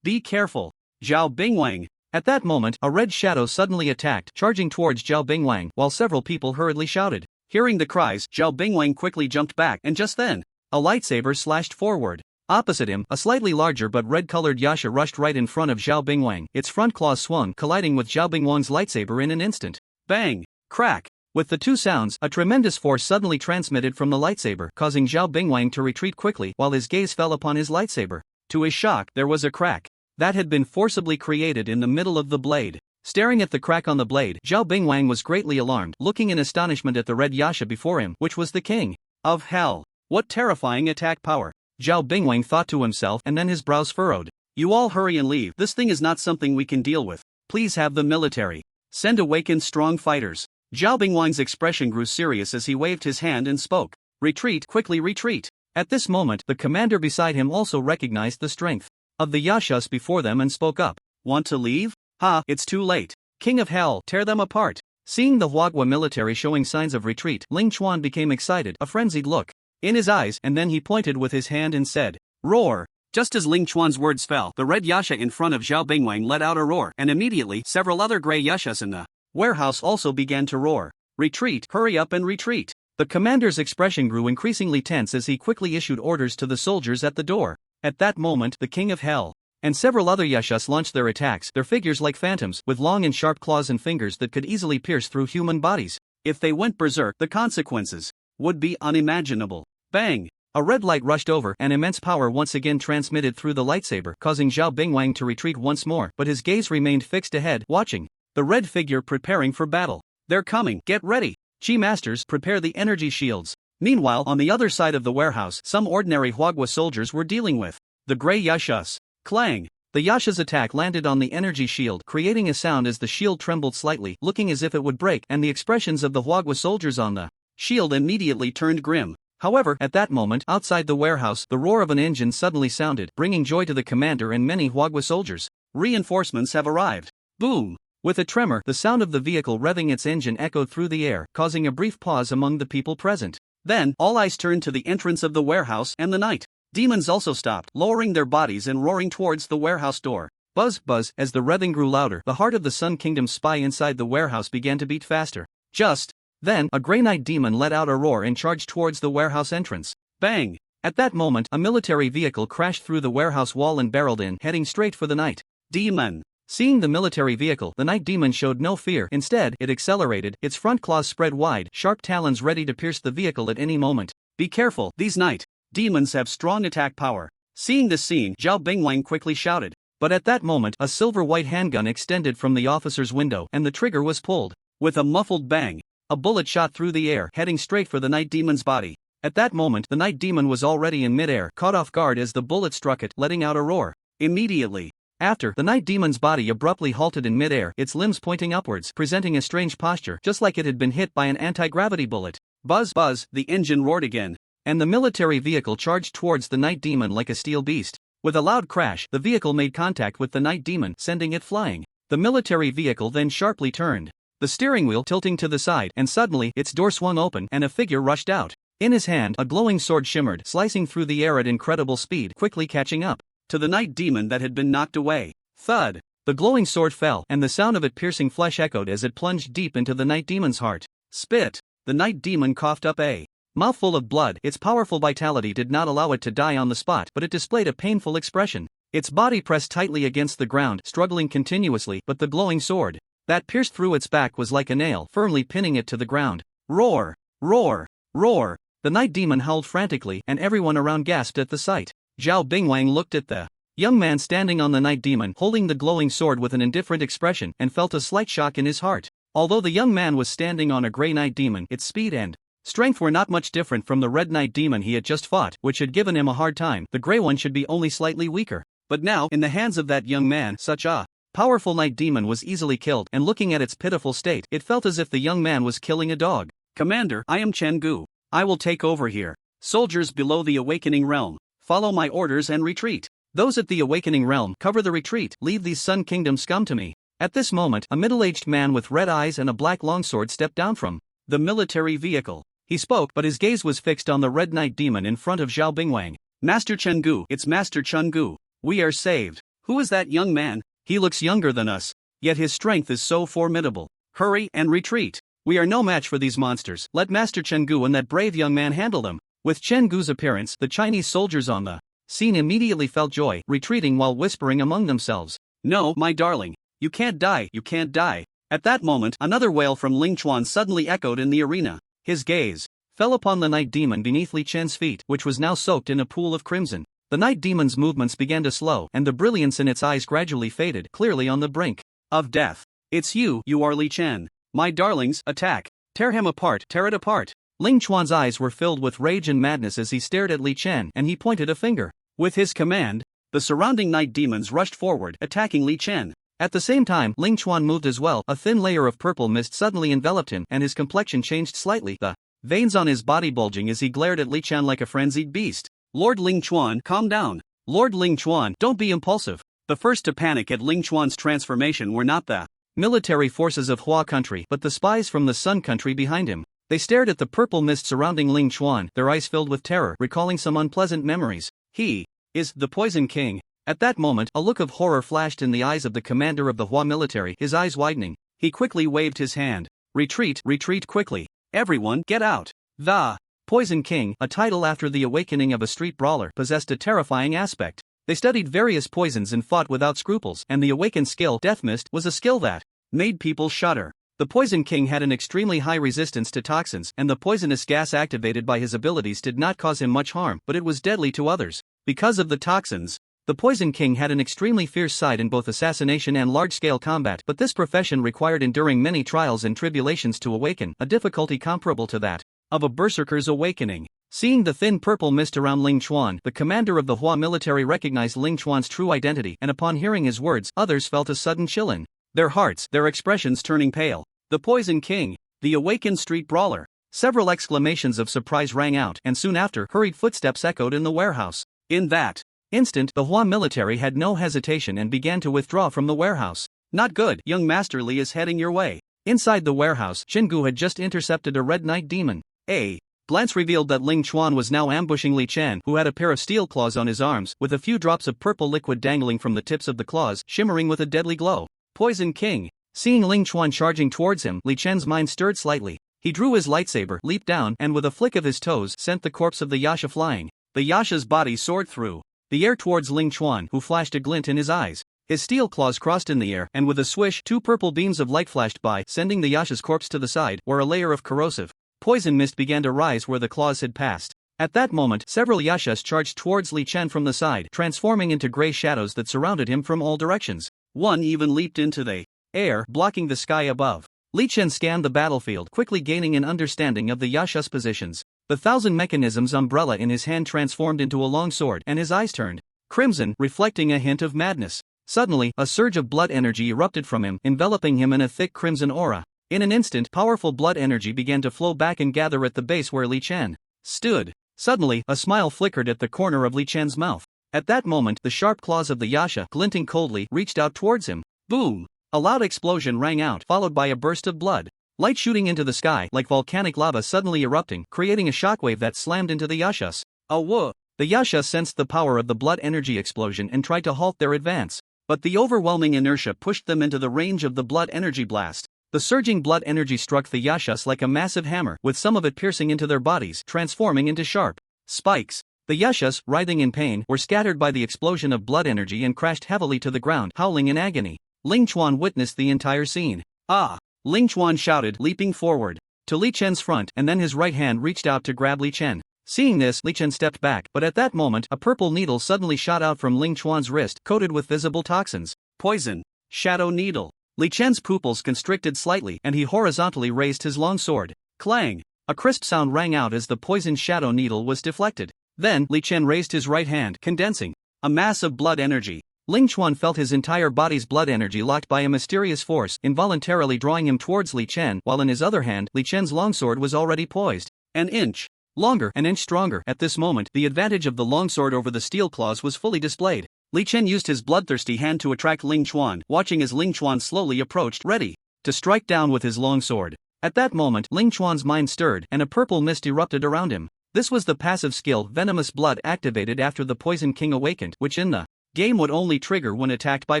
Be careful! Zhao Bingwang! At that moment, a red shadow suddenly attacked, charging towards Zhao Bingwang, while several people hurriedly shouted. Hearing the cries, Zhao Bingwang quickly jumped back, and just then, a lightsaber slashed forward. Opposite him, a slightly larger but red-colored Yasha rushed right in front of Zhao Bingwang. Its front claws swung, colliding with Zhao Bingwang's lightsaber in an instant. Bang! Crack! With the two sounds, a tremendous force suddenly transmitted from the lightsaber, causing Zhao Bingwang to retreat quickly while his gaze fell upon his lightsaber. To his shock, there was a crack that had been forcibly created in the middle of the blade. Staring at the crack on the blade, Zhao Bingwang was greatly alarmed, looking in astonishment at the red Yasha before him, which was the king of hell. What terrifying attack power! Zhao Bingwang thought to himself, and then his brows furrowed. You all hurry and leave. This thing is not something we can deal with. Please have the military send awakened strong fighters. Zhao Bingwang's expression grew serious as he waved his hand and spoke. Retreat, quickly retreat. At this moment, the commander beside him also recognized the strength of the Yashas before them and spoke up. Want to leave? Ha, it's too late. King of Hell, tear them apart. Seeing the Huagua military showing signs of retreat, Ling Chuan became excited, a frenzied look in his eyes, and then he pointed with his hand and said, roar! Just as Ling Chuan's words fell, the red Yasha in front of Zhao Bingwang let out a roar, and immediately, several other gray Yashas in the warehouse also began to roar. Retreat, hurry up and retreat. The commander's expression grew increasingly tense as he quickly issued orders to the soldiers at the door. At that moment, the King of Hell and several other Yashas launched their attacks, their figures like phantoms, with long and sharp claws and fingers that could easily pierce through human bodies. If they went berserk, the consequences would be unimaginable. Bang! A red light rushed over, and immense power once again transmitted through the lightsaber, causing Zhao Bingwang to retreat once more, but his gaze remained fixed ahead, watching the red figure preparing for battle. They're coming, get ready! Chi Masters, prepare the energy shields. Meanwhile, on the other side of the warehouse, some ordinary Huagua soldiers were dealing with the gray Yashas. Clang! The Yasha's attack landed on the energy shield, creating a sound as the shield trembled slightly, looking as if it would break, and the expressions of the Huagua soldiers on the shield immediately turned grim. However, at that moment, outside the warehouse, the roar of an engine suddenly sounded, bringing joy to the commander and many Huagua soldiers. Reinforcements have arrived. Boom! With a tremor, the sound of the vehicle revving its engine echoed through the air, causing a brief pause among the people present. Then, all eyes turned to the entrance of the warehouse, and the night demons also stopped, lowering their bodies and roaring towards the warehouse door. Buzz, buzz, as the revving grew louder, the heart of the Sun Kingdom's spy inside the warehouse began to beat faster. Just then, a gray night demon let out a roar and charged towards the warehouse entrance. Bang! At that moment, a military vehicle crashed through the warehouse wall and barreled in, heading straight for the night demon. Seeing the military vehicle, the night demon showed no fear. Instead, it accelerated, its front claws spread wide, sharp talons ready to pierce the vehicle at any moment. Be careful, these night demons have strong attack power. Seeing this scene, Zhao Bingwang quickly shouted. But at that moment, a silver-white handgun extended from the officer's window, and the trigger was pulled. With a muffled bang, a bullet shot through the air, heading straight for the night demon's body. At that moment, the night demon was already in midair, caught off guard as the bullet struck it, letting out a roar. Immediately, After, the night demon's body abruptly halted in midair, its limbs pointing upwards, presenting a strange posture, just like it had been hit by an anti-gravity bullet. Buzz, buzz, the engine roared again, and the military vehicle charged towards the night demon like a steel beast. With a loud crash, the vehicle made contact with the night demon, sending it flying. The military vehicle then sharply turned, the steering wheel tilting to the side, and suddenly, its door swung open and a figure rushed out. In his hand, a glowing sword shimmered, slicing through the air at incredible speed, quickly catching up to the night demon that had been knocked away. Thud! The glowing sword fell, and the sound of it piercing flesh echoed as it plunged deep into the night demon's heart. Spit! The night demon coughed up a mouthful of blood. Its powerful vitality did not allow it to die on the spot, but it displayed a painful expression. Its body pressed tightly against the ground, struggling continuously, but the glowing sword that pierced through its back was like a nail, firmly pinning it to the ground. Roar! Roar! Roar! The night demon howled frantically, and everyone around gasped at the sight. Zhao Bingwang looked at the young man standing on the night demon, holding the glowing sword with an indifferent expression, and felt a slight shock in his heart. Although the young man was standing on a grey night demon, its speed and strength were not much different from the red night demon he had just fought, which had given him a hard time. The grey one should be only slightly weaker. But now, in the hands of that young man, such a powerful night demon was easily killed, and looking at its pitiful state, it felt as if the young man was killing a dog. Commander, I am Chen Gu. I will take over here. Soldiers below the awakening realm, follow my orders and retreat. Those at the awakening realm, cover the retreat. Leave these Sun Kingdom scum to me. At this moment, a middle-aged man with red eyes and a black longsword stepped down from the military vehicle. He spoke, but his gaze was fixed on the red night demon in front of Zhao Bingwang. Master Chen Gu, it's Master Chen Gu. We are saved. Who is that young man? He looks younger than us, yet his strength is so formidable. Hurry and retreat. We are no match for these monsters. Let Master Chen Gu and that brave young man handle them. With Chen Gu's appearance, the Chinese soldiers on the scene immediately felt joy, retreating while whispering among themselves. No, my darling. You can't die, you can't die. At that moment, another wail from Ling Chuan suddenly echoed in the arena. His gaze fell upon the night demon beneath Li Chen's feet, which was now soaked in a pool of crimson. The night demon's movements began to slow, and the brilliance in its eyes gradually faded, clearly on the brink of death. It's you are Li Chen. My darlings, attack. Tear him apart, tear it apart. Ling Chuan's eyes were filled with rage and madness as he stared at Li Chen, and he pointed a finger. With his command, the surrounding night demons rushed forward, attacking Li Chen. At the same time, Ling Chuan moved as well. A thin layer of purple mist suddenly enveloped him, and his complexion changed slightly, the veins on his body bulging as he glared at Li Chen like a frenzied beast. Lord Ling Chuan, calm down. Lord Ling Chuan, don't be impulsive. The first to panic at Ling Chuan's transformation were not the military forces of Hua country, but the spies from the Sun country behind him. They stared at the purple mist surrounding Ling Chuan, their eyes filled with terror, recalling some unpleasant memories. He is the Poison King. At that moment, a look of horror flashed in the eyes of the commander of the Hua military, his eyes widening. He quickly waved his hand. Retreat, retreat quickly. Everyone, get out. The Poison King, a title after the awakening of a street brawler, possessed a terrifying aspect. They studied various poisons and fought without scruples, and the awakened skill, Death Mist, was a skill that made people shudder. The Poison King had an extremely high resistance to toxins, and the poisonous gas activated by his abilities did not cause him much harm, but it was deadly to others. Because of the toxins, the Poison King had an extremely fierce side in both assassination and large-scale combat, but this profession required enduring many trials and tribulations to awaken, a difficulty comparable to that of a berserker's awakening. Seeing the thin purple mist around Ling Chuan, the commander of the Hua military recognized Ling Chuan's true identity, and upon hearing his words, others felt a sudden chill in their hearts, their expressions turning pale. The Poison King, the awakened street brawler. Several exclamations of surprise rang out, and soon after, hurried footsteps echoed in the warehouse. In that instant, the Hua military had no hesitation and began to withdraw from the warehouse. Not good, young Master Li is heading your way. Inside the warehouse, Chen Gu had just intercepted a red night demon. A glance revealed that Ling Chuan was now ambushing Li Chen, who had a pair of steel claws on his arms, with a few drops of purple liquid dangling from the tips of the claws, shimmering with a deadly glow. Poison King. Seeing Ling Chuan charging towards him, Li Chen's mind stirred slightly. He drew his lightsaber, leaped down, and with a flick of his toes, sent the corpse of the Yasha flying. The Yasha's body soared through the air towards Ling Chuan, who flashed a glint in his eyes. His steel claws crossed in the air, and with a swish, two purple beams of light flashed by, sending the Yasha's corpse to the side, where a layer of corrosive poison mist began to rise where the claws had passed. At that moment, several Yashas charged towards Li Chen from the side, transforming into grey shadows that surrounded him from all directions. One even leaped into the air, blocking the sky above. Li Chen scanned the battlefield, quickly gaining an understanding of the Yasha's positions. The thousand mechanisms umbrella in his hand transformed into a long sword, and his eyes turned crimson, reflecting a hint of madness. Suddenly, a surge of blood energy erupted from him, enveloping him in a thick crimson aura. In an instant, powerful blood energy began to flow back and gather at the base where Li Chen stood. Suddenly, a smile flickered at the corner of Li Chen's mouth. At that moment, the sharp claws of the Yasha, glinting coldly, reached out towards him. Boom! A loud explosion rang out, followed by a burst of blood. Light shooting into the sky, like volcanic lava suddenly erupting, creating a shockwave that slammed into the Yashas. Whoa! The Yasha sensed the power of the blood energy explosion and tried to halt their advance. But the overwhelming inertia pushed them into the range of the blood energy blast. The surging blood energy struck the Yashas like a massive hammer, with some of it piercing into their bodies, transforming into sharp spikes. The Yashas, writhing in pain, were scattered by the explosion of blood energy and crashed heavily to the ground, howling in agony. Ling Chuan witnessed the entire scene. Ah! Ling Chuan shouted, leaping forward to Li Chen's front, and then his right hand reached out to grab Li Chen. Seeing this, Li Chen stepped back, but at that moment, a purple needle suddenly shot out from Ling Chuan's wrist, coated with visible toxins. Poison. Shadow needle. Li Chen's pupils constricted slightly, and he horizontally raised his long sword. Clang! A crisp sound rang out as the poisoned shadow needle was deflected. Then, Li Chen raised his right hand, condensing a mass of blood energy. Ling Chuan felt his entire body's blood energy locked by a mysterious force, involuntarily drawing him towards Li Chen, while in his other hand, Li Chen's longsword was already poised. An inch longer, an inch stronger. At this moment, the advantage of the longsword over the steel claws was fully displayed. Li Chen used his bloodthirsty hand to attract Ling Chuan, watching as Ling Chuan slowly approached, ready to strike down with his longsword. At that moment, Ling Chuan's mind stirred, and a purple mist erupted around him. This was the passive skill Venomous Blood activated after the Poison King awakened, which in the game would only trigger when attacked by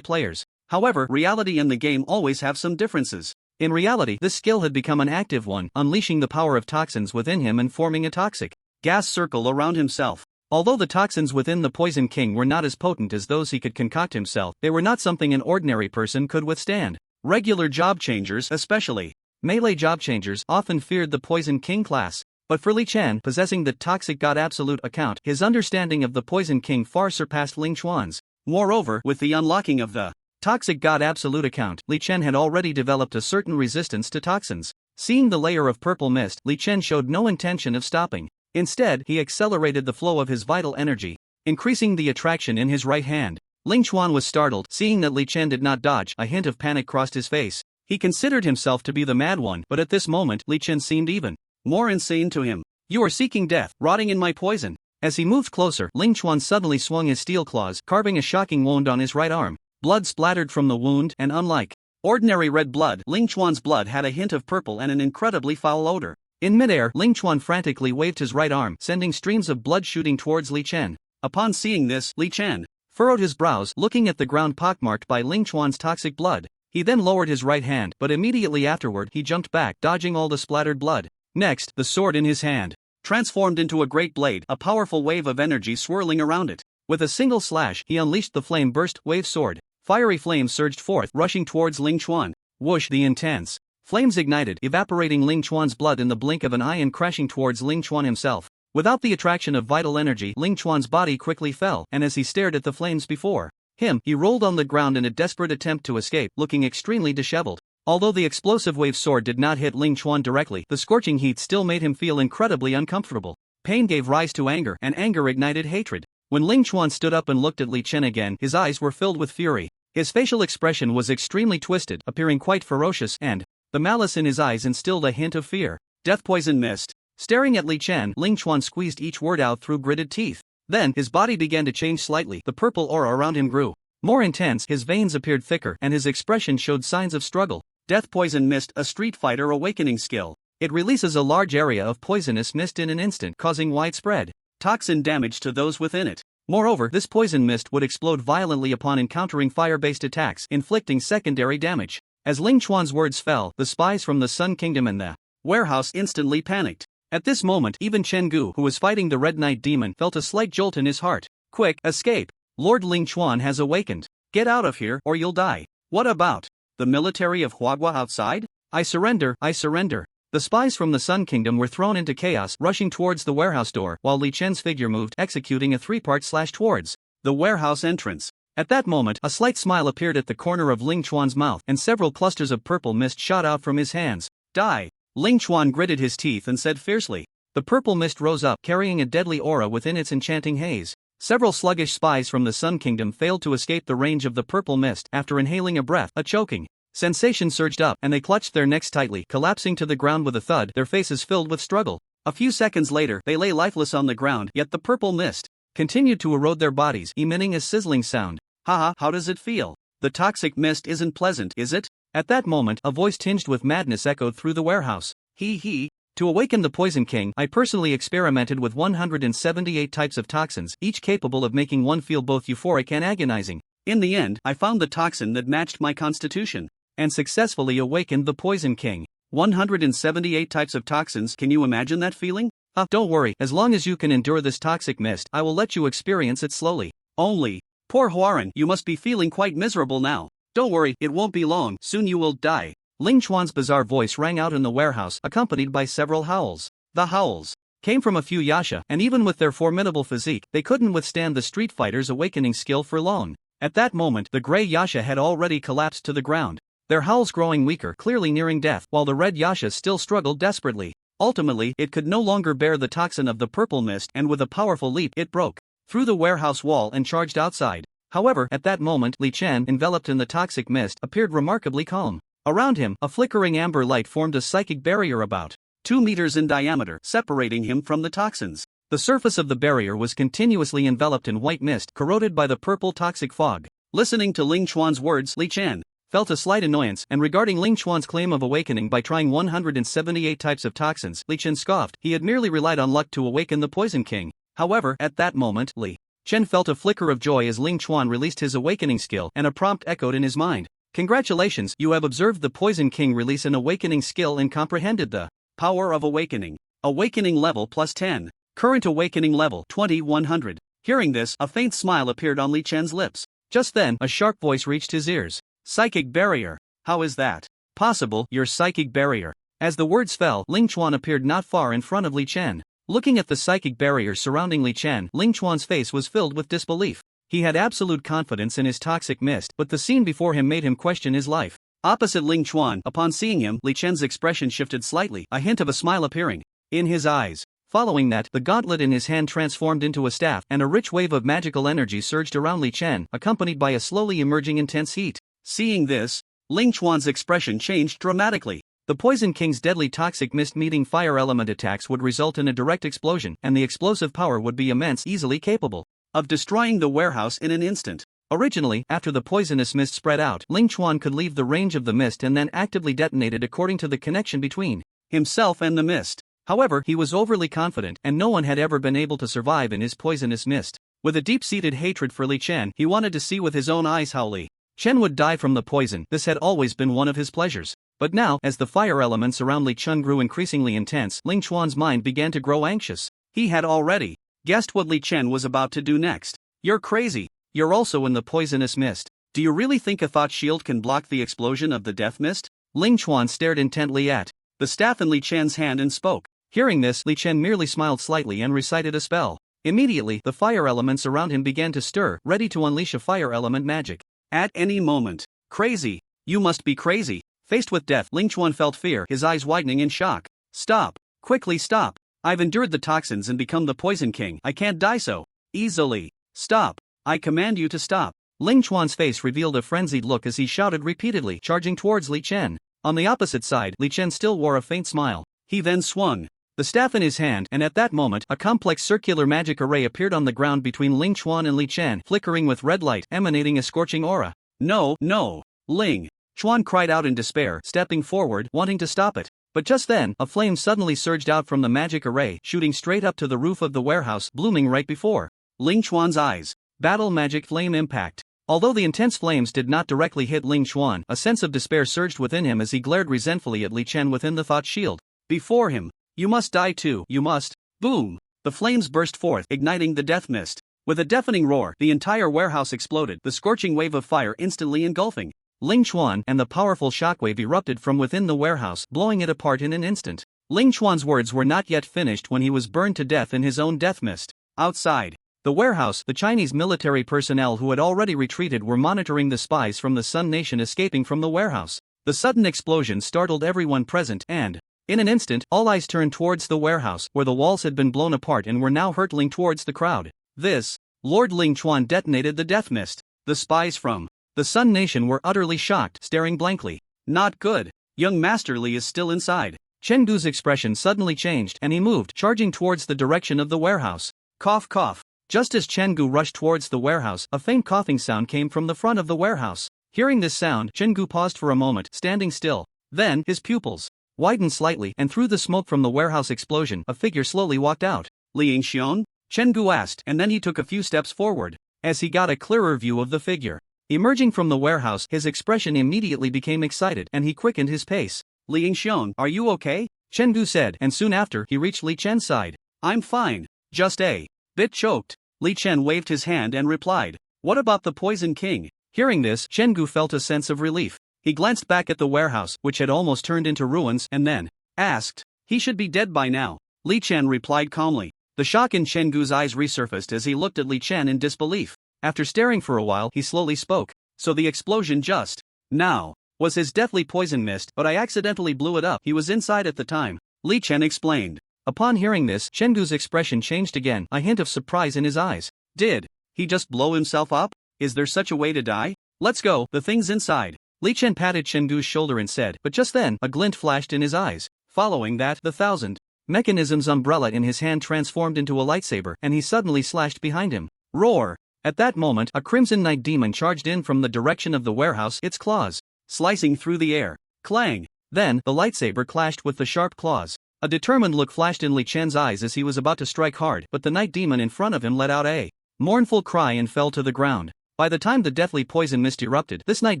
players. However, reality and the game always have some differences. In reality, this skill had become an active one, unleashing the power of toxins within him and forming a toxic gas circle around himself. Although the toxins within the Poison King were not as potent as those he could concoct himself, they were not something an ordinary person could withstand. Regular job changers, especially melee job changers, often feared the Poison King class. But for Li Chen, possessing the Toxic God Absolute account, his understanding of the Poison King far surpassed Ling Chuan's. Moreover, with the unlocking of the Toxic God Absolute account, Li Chen had already developed a certain resistance to toxins. Seeing the layer of purple mist, Li Chen showed no intention of stopping. Instead, he accelerated the flow of his vital energy, increasing the attraction in his right hand. Ling Chuan was startled, seeing that Li Chen did not dodge. A hint of panic crossed his face. He considered himself to be the mad one, but at this moment, Li Chen seemed even more insane to him. You are seeking death, rotting in my poison. As he moved closer, Ling Chuan suddenly swung his steel claws, carving a shocking wound on his right arm. Blood splattered from the wound, and unlike ordinary red blood, Ling Chuan's blood had a hint of purple and an incredibly foul odor. In midair, Ling Chuan frantically waved his right arm, sending streams of blood shooting towards Li Chen. Upon seeing this, Li Chen furrowed his brows, looking at the ground pockmarked by Ling Chuan's toxic blood. He then lowered his right hand, but immediately afterward he jumped back, dodging all the splattered blood. Next, the sword in his hand transformed into a great blade, a powerful wave of energy swirling around it. With a single slash, he unleashed the flame burst wave sword. Fiery flames surged forth, rushing towards Ling Chuan. Whoosh! The intense flames ignited, evaporating Ling Chuan's blood in the blink of an eye and crashing towards Ling Chuan himself. Without the attraction of vital energy, Ling Chuan's body quickly fell, and as he stared at the flames before him, he rolled on the ground in a desperate attempt to escape, looking extremely disheveled. Although the explosive wave sword did not hit Ling Chuan directly, the scorching heat still made him feel incredibly uncomfortable. Pain gave rise to anger, and anger ignited hatred. When Ling Chuan stood up and looked at Li Chen again, his eyes were filled with fury. His facial expression was extremely twisted, appearing quite ferocious, and the malice in his eyes instilled a hint of fear. Death poison mist. Staring at Li Chen, Ling Chuan squeezed each word out through gritted teeth. Then, his body began to change slightly. The purple aura around him grew more intense, his veins appeared thicker, and his expression showed signs of struggle. Death Poison Mist, a Street Fighter awakening skill. It releases a large area of poisonous mist in an instant, causing widespread toxin damage to those within it. Moreover, this poison mist would explode violently upon encountering fire-based attacks, inflicting secondary damage. As Ling Chuan's words fell, the spies from the Sun Kingdom and the warehouse instantly panicked. At this moment, even Chen Gu, who was fighting the Red Knight demon, felt a slight jolt in his heart. Quick, escape! Lord Ling Chuan has awakened. Get out of here, or you'll die. What about the military of Huagua outside? I surrender, I surrender. The spies from the Sun Kingdom were thrown into chaos, rushing towards the warehouse door, while Li Chen's figure moved, executing a three-part slash towards the warehouse entrance. At that moment, a slight smile appeared at the corner of Ling Chuan's mouth, and several clusters of purple mist shot out from his hands. Die! Ling Chuan gritted his teeth and said fiercely. The purple mist rose up, carrying a deadly aura within its enchanting haze. Several sluggish spies from the Sun Kingdom failed to escape the range of the purple mist after inhaling a breath. A choking sensation surged up, and they clutched their necks tightly, collapsing to the ground with a thud, their faces filled with struggle. A few seconds later, they lay lifeless on the ground, yet the purple mist continued to erode their bodies, emitting a sizzling sound. Haha, how does it feel? The toxic mist isn't pleasant, is it? At that moment, a voice tinged with madness echoed through the warehouse. He. To awaken the Poison King, I personally experimented with 178 types of toxins, each capable of making one feel both euphoric and agonizing. In the end, I found the toxin that matched my constitution, and successfully awakened the Poison King. 178 types of toxins, can you imagine that feeling? Don't worry, as long as you can endure this toxic mist, I will let you experience it slowly. Only. Poor Huaren, you must be feeling quite miserable now. Don't worry, it won't be long, soon you will die. Ling Chuan's bizarre voice rang out in the warehouse, accompanied by several howls. The howls came from a few Yasha, and even with their formidable physique, they couldn't withstand the street fighter's awakening skill for long. At that moment, the gray Yasha had already collapsed to the ground, their howls growing weaker, clearly nearing death, while the red Yasha still struggled desperately. Ultimately, it could no longer bear the toxin of the purple mist, and with a powerful leap, it broke through the warehouse wall and charged outside. However, at that moment, Li Chen, enveloped in the toxic mist, appeared remarkably calm. Around him, a flickering amber light formed a psychic barrier about 2 meters in diameter, separating him from the toxins. The surface of the barrier was continuously enveloped in white mist, corroded by the purple toxic fog. Listening to Ling Chuan's words, Li Chen felt a slight annoyance, and regarding Ling Chuan's claim of awakening by trying 178 types of toxins, Li Chen scoffed. He had merely relied on luck to awaken the Poison King. However, at that moment, Li Chen felt a flicker of joy as Ling Chuan released his awakening skill, and a prompt echoed in his mind. Congratulations, you have observed the Poison King release an awakening skill and comprehended the power of awakening. Awakening level plus 10. Current awakening level 2100. Hearing this, a faint smile appeared on Li Chen's lips. Just then, a sharp voice reached his ears. Psychic barrier. How is that possible, your psychic barrier? As the words fell, Ling Chuan appeared not far in front of Li Chen. Looking at the psychic barrier surrounding Li Chen, Ling Chuan's face was filled with disbelief. He had absolute confidence in his toxic mist, but the scene before him made him question his life. Opposite Ling Chuan, upon seeing him, Li Chen's expression shifted slightly, a hint of a smile appearing in his eyes. Following that, the gauntlet in his hand transformed into a staff, and a rich wave of magical energy surged around Li Chen, accompanied by a slowly emerging intense heat. Seeing this, Ling Chuan's expression changed dramatically. The Poison King's deadly toxic mist meeting fire element attacks would result in a direct explosion, and the explosive power would be immense, easily capable of destroying the warehouse in an instant. Originally, after the poisonous mist spread out, Ling Chuan could leave the range of the mist and then actively detonate it according to the connection between himself and the mist. However, he was overly confident, and no one had ever been able to survive in his poisonous mist. With a deep-seated hatred for Li Chen, he wanted to see with his own eyes how Li Chen would die from the poison. This had always been one of his pleasures. But now, as the fire elements around Li Chen grew increasingly intense, Ling Chuan's mind began to grow anxious. He had already guessed what Li Chen was about to do next. You're crazy. You're also in the poisonous mist. Do you really think a thought shield can block the explosion of the death mist? Ling Chuan stared intently at the staff in Li Chen's hand and spoke. Hearing this, Li Chen merely smiled slightly and recited a spell. Immediately, the fire elements around him began to stir, ready to unleash a fire element magic at any moment. Crazy. You must be crazy. Faced with death, Ling Chuan felt fear, his eyes widening in shock. Stop. Quickly stop. I've endured the toxins and become the Poison King. I can't die so easily. Stop. I command you to stop. Ling Chuan's face revealed a frenzied look as he shouted repeatedly, charging towards Li Chen. On the opposite side, Li Chen still wore a faint smile. He then swung the staff in his hand, and at that moment, a complex circular magic array appeared on the ground between Ling Chuan and Li Chen, flickering with red light, emanating a scorching aura. No, no. Ling Chuan cried out in despair, stepping forward, wanting to stop it. But just then, a flame suddenly surged out from the magic array, shooting straight up to the roof of the warehouse, blooming right before Ling Chuan's eyes. Battle magic flame impact. Although the intense flames did not directly hit Ling Chuan, a sense of despair surged within him as he glared resentfully at Li Chen within the thought shield before him. You must die too, you must. Boom! The flames burst forth, igniting the death mist. With a deafening roar, the entire warehouse exploded, the scorching wave of fire instantly engulfing Ling Chuan, and the powerful shockwave erupted from within the warehouse, blowing it apart in an instant. Ling Chuan's words were not yet finished when he was burned to death in his own death mist. Outside the warehouse, the Chinese military personnel who had already retreated were monitoring the spies from the Sun Nation escaping from the warehouse. The sudden explosion startled everyone present, and in an instant, all eyes turned towards the warehouse, where the walls had been blown apart and were now hurtling towards the crowd. This Lord Ling Chuan detonated the death mist. The spies from the Sun Nation were utterly shocked, staring blankly. Not good. Young Master Li is still inside. Chen Gu's expression suddenly changed and he moved, charging towards the direction of the warehouse. Cough cough. Just as Chen Gu rushed towards the warehouse, a faint coughing sound came from the front of the warehouse. Hearing this sound, Chen Gu paused for a moment, standing still. Then, his pupils widened slightly, and through the smoke from the warehouse explosion, a figure slowly walked out. Li Yingxion? Chen Gu asked, and then he took a few steps forward. As he got a clearer view of the figure emerging from the warehouse, his expression immediately became excited and he quickened his pace. Li Yingxion, are you okay? Chen Gu said, and soon after, he reached Li Chen's side. I'm fine. Just a bit choked. Li Chen waved his hand and replied. What about the Poison King? Hearing this, Chen Gu felt a sense of relief. He glanced back at the warehouse, which had almost turned into ruins, and then asked. He should be dead by now. Li Chen replied calmly. The shock in Chen Gu's eyes resurfaced as he looked at Li Chen in disbelief. After staring for a while, he slowly spoke. So the explosion just now was his deathly poison mist, but I accidentally blew it up. He was inside at the time. Li Chen explained. Upon hearing this, Chen Gu's expression changed again, a hint of surprise in his eyes. Did he just blow himself up? Is there such a way to die? Let's go, the thing's inside. Li Chen patted Chen Gu's shoulder and said, but just then, a glint flashed in his eyes. Following that, the 1,000 mechanisms umbrella in his hand transformed into a lightsaber, and he suddenly slashed behind him. Roar! At that moment, a crimson night demon charged in from the direction of the warehouse, its claws slicing through the air. Clang! Then, the lightsaber clashed with the sharp claws. A determined look flashed in Li Chen's eyes as he was about to strike hard, but the night demon in front of him let out a mournful cry and fell to the ground. By the time the deathly poison mist erupted, this night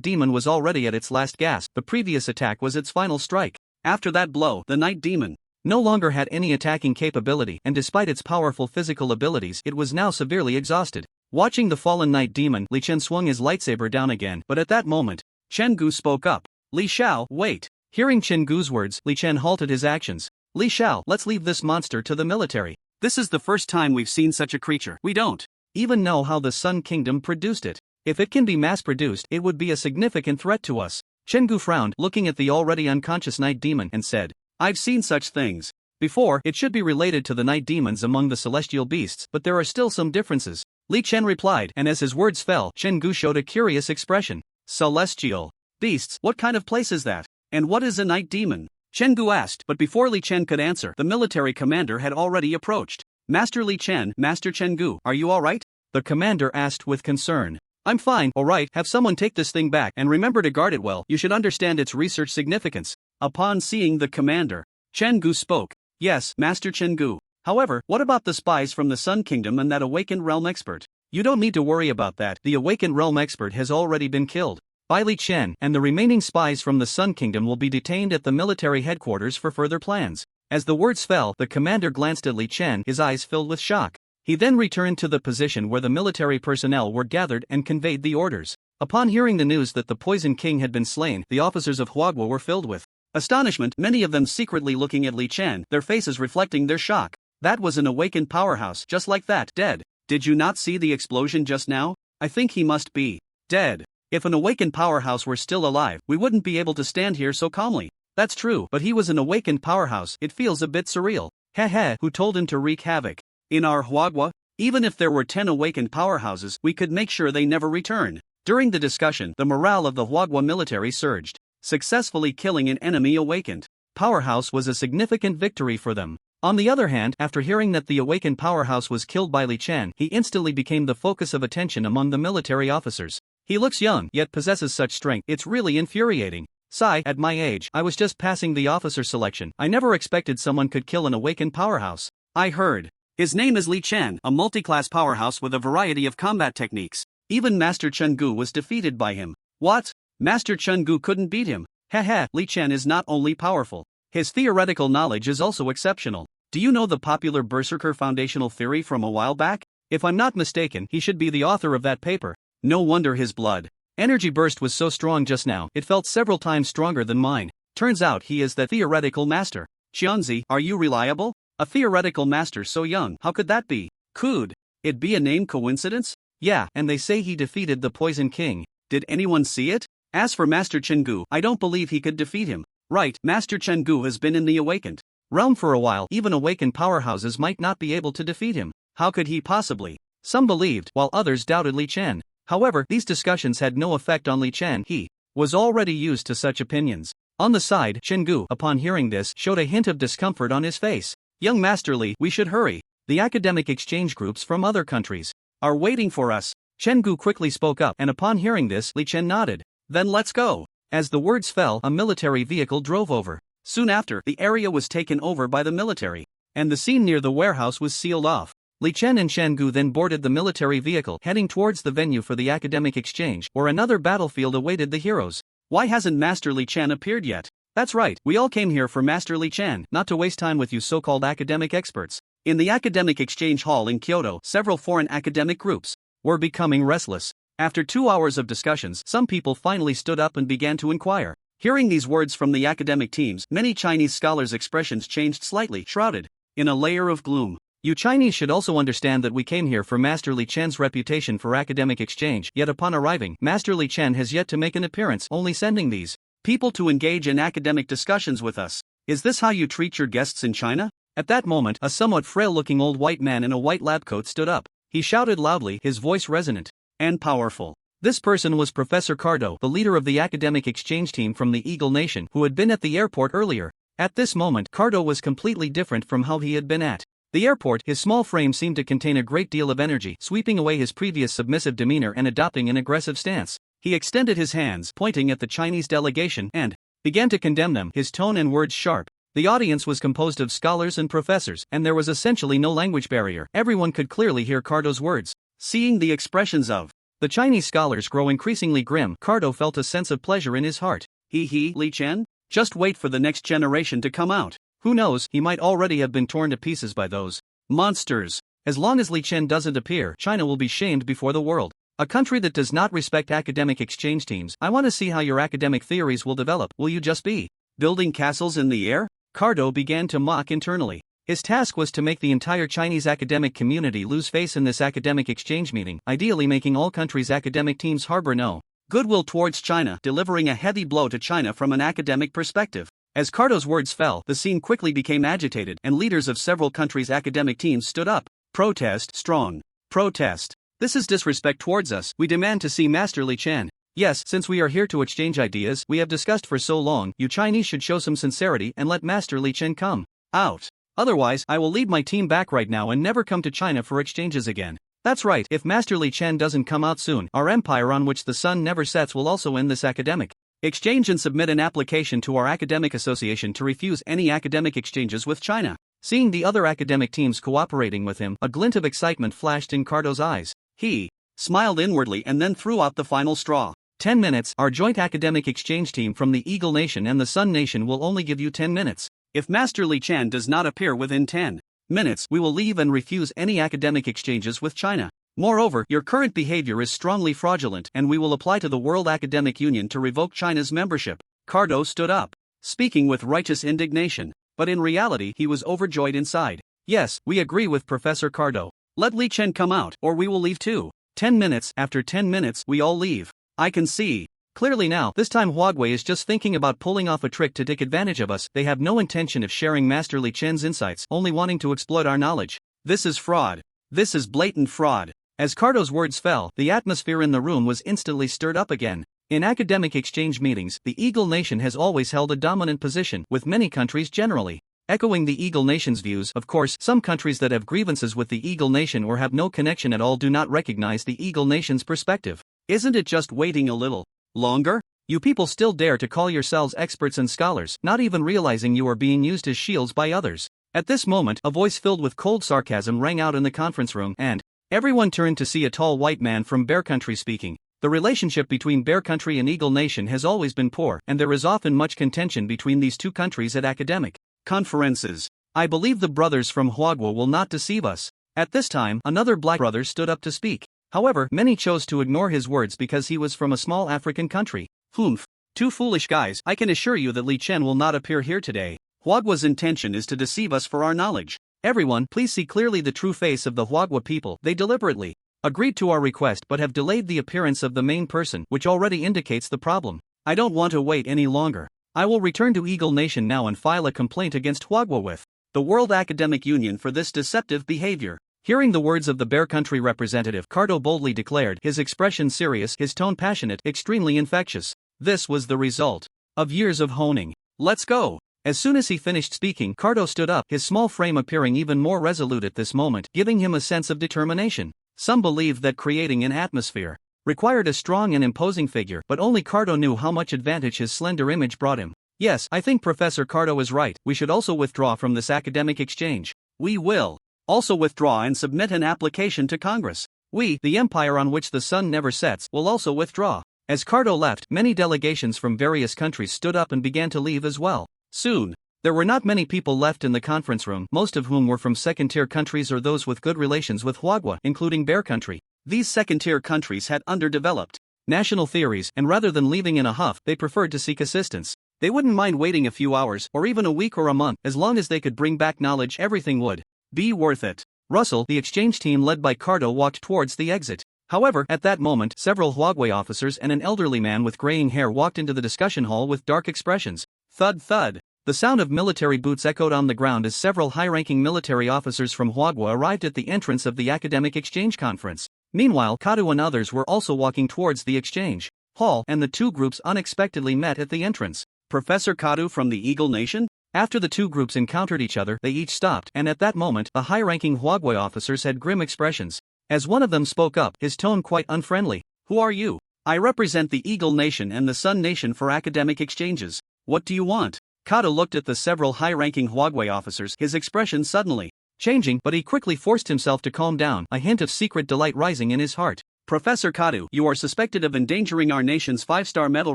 demon was already at its last gasp. The previous attack was its final strike. After that blow, the night demon no longer had any attacking capability, and despite its powerful physical abilities, it was now severely exhausted. Watching the fallen night demon, Li Chen swung his lightsaber down again, but at that moment, Chen Gu spoke up. Li Xiao, wait. Hearing Chen Gu's words, Li Chen halted his actions. Li Xiao, let's leave this monster to the military. This is the first time we've seen such a creature. We don't even know how the Sun Kingdom produced it. If it can be mass-produced, it would be a significant threat to us. Chen Gu frowned, looking at the already unconscious night demon, and said, I've seen such things before. It should be related to the night demons among the celestial beasts, but there are still some differences. Li Chen replied, and as his words fell, Chen Gu showed a curious expression. Celestial beasts? What kind of place is that? And what is a night demon? Chen Gu asked, but before Li Chen could answer, the military commander had already approached. Master Li Chen, Master Chen Gu, are you alright? The commander asked with concern. I'm fine, alright, have someone take this thing back and remember to guard it well. You should understand its research significance. Upon seeing the commander, Chen Gu spoke. Yes, Master Chen Gu. However, what about the spies from the Sun Kingdom and that awakened realm expert? You don't need to worry about that. The awakened realm expert has already been killed by Li Chen, and the remaining spies from the Sun Kingdom will be detained at the military headquarters for further plans. As the words fell, the commander glanced at Li Chen, his eyes filled with shock. He then returned to the position where the military personnel were gathered and conveyed the orders. Upon hearing the news that the Poison King had been slain, the officers of Huagua were filled with astonishment, many of them secretly looking at Li Chen, their faces reflecting their shock. That was an awakened powerhouse, just like that, dead. Did you not see the explosion just now? I think he must be dead. If an awakened powerhouse were still alive, we wouldn't be able to stand here so calmly. That's true, but he was an awakened powerhouse. It feels a bit surreal. Heh, who told him to wreak havoc? In our Huagua? Even if there were 10 awakened powerhouses, we could make sure they never return. During the discussion, the morale of the Huagua military surged. Successfully killing an enemy awakened powerhouse was a significant victory for them. On the other hand, after hearing that the awakened powerhouse was killed by Li Chen, he instantly became the focus of attention among the military officers. He looks young, yet possesses such strength. It's really infuriating. Sigh, at my age, I was just passing the officer selection. I never expected someone could kill an awakened powerhouse. I heard. His name is Li Chen, a multi-class powerhouse with a variety of combat techniques. Even Master Chen Gu was defeated by him. What? Master Chen Gu couldn't beat him? Heh, Li Chen is not only powerful. His theoretical knowledge is also exceptional. Do you know the popular Berserker foundational theory from a while back? If I'm not mistaken, he should be the author of that paper. No wonder his blood energy burst was so strong just now, it felt several times stronger than mine. Turns out he is the theoretical master. Xianzi, are you reliable? A theoretical master so young, how could that be? Could it be a name coincidence? Yeah, and they say he defeated the Poison King. Did anyone see it? As for Master Chen Gu, I don't believe he could defeat him. Right, Master Chen Gu has been in the awakened realm for a while. Even awakened powerhouses might not be able to defeat him. How could he possibly Some believed, while others doubted Li Chen. However, these discussions had no effect on Li Chen. He was already used to such opinions. On the side, Gu, upon hearing this, showed a hint of discomfort on his face. Young Master Li, we should hurry. The academic exchange groups from other countries are waiting for us. Gu quickly spoke up, and upon hearing this, Li Chen nodded. Then let's go. As the words fell, a military vehicle drove over. Soon after, the area was taken over by the military, and the scene near the warehouse was sealed off. Li Chen and Gu then boarded the military vehicle, heading towards the venue for the academic exchange, where another battlefield awaited the heroes. Why hasn't Master Li Chen appeared yet? That's right, we all came here for Master Li Chen, not to waste time with you so-called academic experts. In the academic exchange hall in Kyoto, several foreign academic groups were becoming restless. After 2 hours of discussions, some people finally stood up and began to inquire. Hearing these words from the academic teams, many Chinese scholars' expressions changed slightly, shrouded in a layer of gloom. You Chinese should also understand that we came here for Master Li Chen's reputation for academic exchange, yet upon arriving, Master Li Chen has yet to make an appearance, only sending these people to engage in academic discussions with us. Is this how you treat your guests in China? At that moment, a somewhat frail-looking old white man in a white lab coat stood up. He shouted loudly, his voice resonant and powerful. This person was Professor Cardo, the leader of the academic exchange team from the Eagle Nation, who had been at the airport earlier. At this moment, Cardo was completely different from how he had been at the airport. His small frame seemed to contain a great deal of energy, sweeping away his previous submissive demeanor and adopting an aggressive stance. He extended his hands, pointing at the Chinese delegation, and began to condemn them, his tone and words sharp. The audience was composed of scholars and professors, and there was essentially no language barrier. Everyone could clearly hear Cardo's words. Seeing the expressions of the Chinese scholars grow increasingly grim, Cardo felt a sense of pleasure in his heart. Li Chen? Just wait for the next generation to come out. Who knows, he might already have been torn to pieces by those monsters. As long as Li Chen doesn't appear, China will be shamed before the world. A country that does not respect academic exchange teams. I want to see how your academic theories will develop. Will you just be building castles in the air? Cardo began to mock internally. His task was to make the entire Chinese academic community lose face in this academic exchange meeting, ideally making all countries' academic teams harbor no goodwill towards China, delivering a heavy blow to China from an academic perspective. As Cardo's words fell, the scene quickly became agitated, and leaders of several countries' academic teams stood up. Protest, strong protest. This is disrespect towards us. We demand to see Master Li Chen. Yes, since we are here to exchange ideas we have discussed for so long, you Chinese should show some sincerity and let Master Li Chen come out. Otherwise, I will lead my team back right now and never come to China for exchanges again. That's right, if Master Li Chen doesn't come out soon, our empire on which the sun never sets will also end this academic exchange and submit an application to our academic association to refuse any academic exchanges with China. Seeing the other academic teams cooperating with him, a glint of excitement flashed in Cardo's eyes. He smiled inwardly and then threw out the final straw. 10 minutes, our joint academic exchange team from the Eagle Nation and the Sun Nation will only give you 10 minutes. If Master Li Chen does not appear within 10 minutes, we will leave and refuse any academic exchanges with China. Moreover, your current behavior is strongly fraudulent and we will apply to the World Academic Union to revoke China's membership. Cardo stood up, speaking with righteous indignation, but in reality he was overjoyed inside. Yes, we agree with Professor Cardo. Let Li Chen come out, or we will leave too. 10 minutes, after 10 minutes, we all leave. I can see clearly now, this time Huawei is just thinking about pulling off a trick to take advantage of us. They have no intention of sharing Master Li Chen's insights, only wanting to exploit our knowledge. This is fraud. This is blatant fraud. As Cardo's words fell, the atmosphere in the room was instantly stirred up again. In academic exchange meetings, the Eagle Nation has always held a dominant position, with many countries generally echoing the Eagle Nation's views. Of course, some countries that have grievances with the Eagle Nation or have no connection at all do not recognize the Eagle Nation's perspective. Isn't it just waiting a little longer? You people still dare to call yourselves experts and scholars, not even realizing you are being used as shields by others. At this moment, a voice filled with cold sarcasm rang out in the conference room, and everyone turned to see a tall white man from Bear Country speaking. The relationship between Bear Country and Eagle Nation has always been poor, and there is often much contention between these two countries at academic conferences. I believe the brothers from Huagua will not deceive us. At this time, another black brother stood up to speak. However, many chose to ignore his words because he was from a small African country. Humph. Two foolish guys. I can assure you that Li Chen will not appear here today. Huagua's intention is to deceive us for our knowledge. Everyone, please see clearly the true face of the Huagua people. They deliberately agreed to our request but have delayed the appearance of the main person, which already indicates the problem. I don't want to wait any longer. I will return to Eagle Nation now and file a complaint against Huagua with the World Academic Union for this deceptive behavior. Hearing the words of the Bear Country representative, Cardo boldly declared, his expression serious, his tone passionate, extremely infectious. This was the result of years of honing. Let's go! As soon as he finished speaking, Cardo stood up, his small frame appearing even more resolute at this moment, giving him a sense of determination. Some believed that creating an atmosphere required a strong and imposing figure, but only Cardo knew how much advantage his slender image brought him. Yes, I think Professor Cardo is right. We should also withdraw from this academic exchange. We will also withdraw and submit an application to Congress. We, the empire on which the sun never sets, will also withdraw. As Cardo left, many delegations from various countries stood up and began to leave as well. Soon, there were not many people left in the conference room, most of whom were from second-tier countries or those with good relations with Hwagwa, including Bear Country. These second-tier countries had underdeveloped national theories, and rather than leaving in a huff, they preferred to seek assistance. They wouldn't mind waiting a few hours, or even a week or a month, as long as they could bring back knowledge. Everything would be worth it. Russell, the exchange team led by Cardo, walked towards the exit. However, at that moment, several Hwagwe officers and an elderly man with graying hair walked into the discussion hall with dark expressions. Thud thud. The sound of military boots echoed on the ground as several high-ranking military officers from Hwagwa arrived at the entrance of the academic exchange conference. Meanwhile, Kadu and others were also walking towards the exchange hall, and the two groups unexpectedly met at the entrance. Professor Kadu from the Eagle Nation? After the two groups encountered each other, they each stopped, and at that moment, the high-ranking Hwagwe officers had grim expressions. As one of them spoke up, his tone quite unfriendly. Who are you? I represent the Eagle Nation and the Sun Nation for academic exchanges. What do you want? Kadu looked at the several high-ranking Hwagwe officers, his expression suddenly changing, but he quickly forced himself to calm down, a hint of secret delight rising in his heart. Professor Kadu, you are suspected of endangering our nation's 5-star medal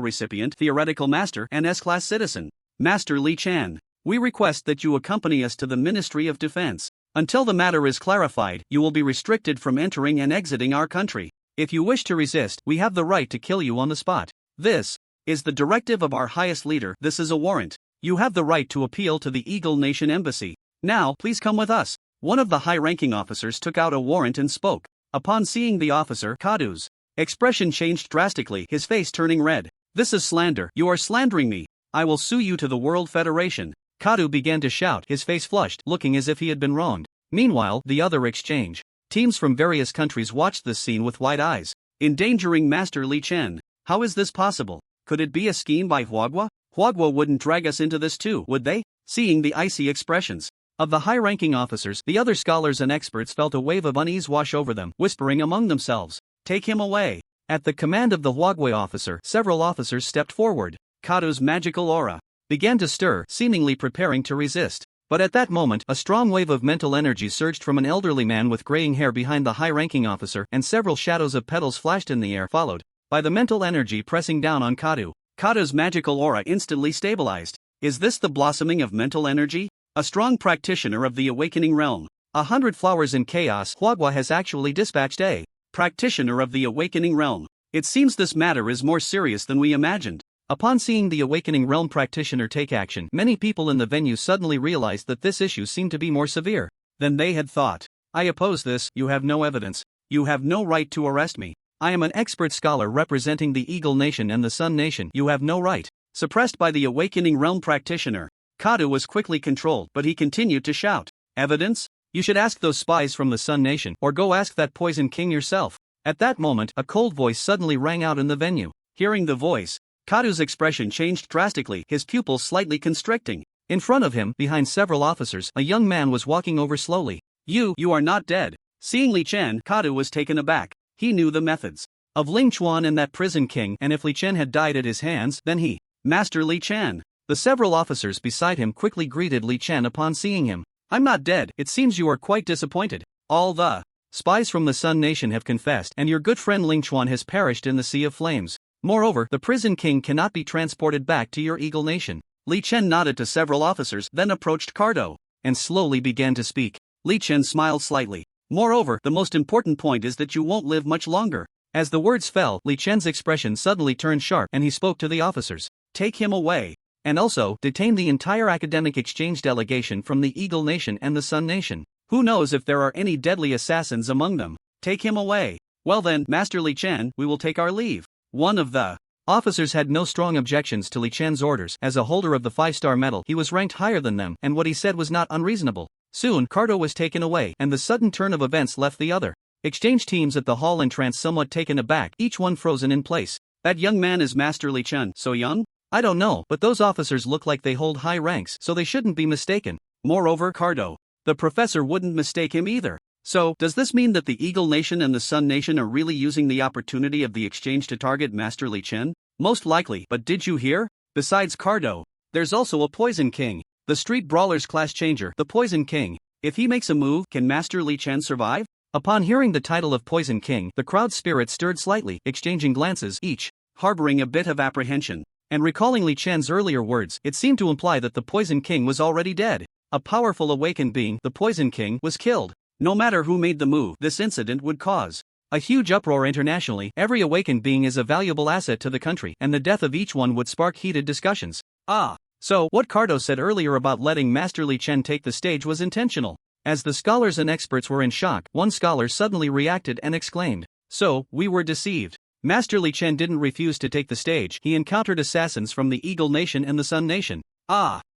recipient, theoretical master, and S-class citizen, Master Li Chan. We request that you accompany us to the Ministry of Defense. Until the matter is clarified, you will be restricted from entering and exiting our country. If you wish to resist, we have the right to kill you on the spot. This is the directive of our highest leader. This is a warrant. You have the right to appeal to the Eagle Nation Embassy. Now, please come with us. One of the high-ranking officers took out a warrant and spoke. Upon seeing the officer, Kadu's expression changed drastically, his face turning red. This is slander. You are slandering me. I will sue you to the World Federation. Kadu began to shout, his face flushed, looking as if he had been wronged. Meanwhile, the other exchange teams from various countries watched this scene with wide eyes. Endangering Master Li Chen. How is this possible? Could it be a scheme by Hwagwa? Hwagwa wouldn't drag us into this too, would they? Seeing the icy expressions of the high-ranking officers, the other scholars and experts felt a wave of unease wash over them, whispering among themselves, "Take him away." At the command of the Hwagwe officer, several officers stepped forward. Kadu's magical aura began to stir, seemingly preparing to resist. But at that moment, a strong wave of mental energy surged from an elderly man with graying hair behind the high-ranking officer, and several shadows of petals flashed in the air, followed by the mental energy pressing down on Kadu. Kadu's magical aura instantly stabilized. Is this the blossoming of mental energy? A strong practitioner of the awakening realm. 100 flowers in chaos. Hwagwa has actually dispatched a practitioner of the awakening realm. It seems this matter is more serious than we imagined. Upon seeing the awakening realm practitioner take action, many people in the venue suddenly realized that this issue seemed to be more severe than they had thought. I oppose this. You have no evidence. You have no right to arrest me. I am an expert scholar representing the Eagle Nation and the Sun Nation. You have no right. Suppressed by the awakening realm practitioner, Kadu was quickly controlled, but he continued to shout, "Evidence? You should ask those spies from the Sun Nation, or go ask that Poison King yourself." At that moment, a cold voice suddenly rang out in the venue. Hearing the voice, Kadu's expression changed drastically, his pupils slightly constricting. In front of him, behind several officers, a young man was walking over slowly. You are not dead." Seeing Li Chen, Kadu was taken aback. He knew the methods of Ling Chuan and that prison king, and if Li Chen had died at his hands, then he, Master Li Chen. The several officers beside him quickly greeted Li Chen upon seeing him. "I'm not dead. It seems you are quite disappointed. All the spies from the Sun Nation have confessed, and your good friend Ling Chuan has perished in the Sea of Flames. Moreover, the prison king cannot be transported back to your Eagle Nation." Li Chen nodded to several officers, then approached Cardo and slowly began to speak. Li Chen smiled slightly. "Moreover, the most important point is that you won't live much longer." As the words fell, Li Chen's expression suddenly turned sharp, and he spoke to the officers. "Take him away. And also, detain the entire academic exchange delegation from the Eagle Nation and the Sun Nation. Who knows if there are any deadly assassins among them? Take him away." "Well then, Master Li Chen, we will take our leave." One of the officers had no strong objections to Li Chen's orders. As a holder of the 5-star medal, he was ranked higher than them, and what he said was not unreasonable. Soon, Cardo was taken away, and the sudden turn of events left the other exchange teams at the hall entrance somewhat taken aback, each one frozen in place. That young man is Master Li Chen, so young? I don't know, but those officers look like they hold high ranks, so they shouldn't be mistaken. Moreover, Cardo, the professor wouldn't mistake him either. So, does this mean that the Eagle Nation and the Sun Nation are really using the opportunity of the exchange to target Master Li Chen? Most likely, but did you hear? Besides Cardo, there's also a Poison King. The street brawler's class changer, the Poison King. If he makes a move, can Master Li Chen survive? Upon hearing the title of Poison King, the crowd's spirit stirred slightly, exchanging glances, each harboring a bit of apprehension. And recalling Li Chen's earlier words, it seemed to imply that the Poison King was already dead. A powerful awakened being, the Poison King, was killed. No matter who made the move, this incident would cause a huge uproar internationally. Every awakened being is a valuable asset to the country, and the death of each one would spark heated discussions. So, what Cardo said earlier about letting Master Li Chen take the stage was intentional. As the scholars and experts were in shock, one scholar suddenly reacted and exclaimed, "So, we were deceived. Master Li Chen didn't refuse to take the stage, he encountered assassins from the Eagle Nation and the Sun Nation.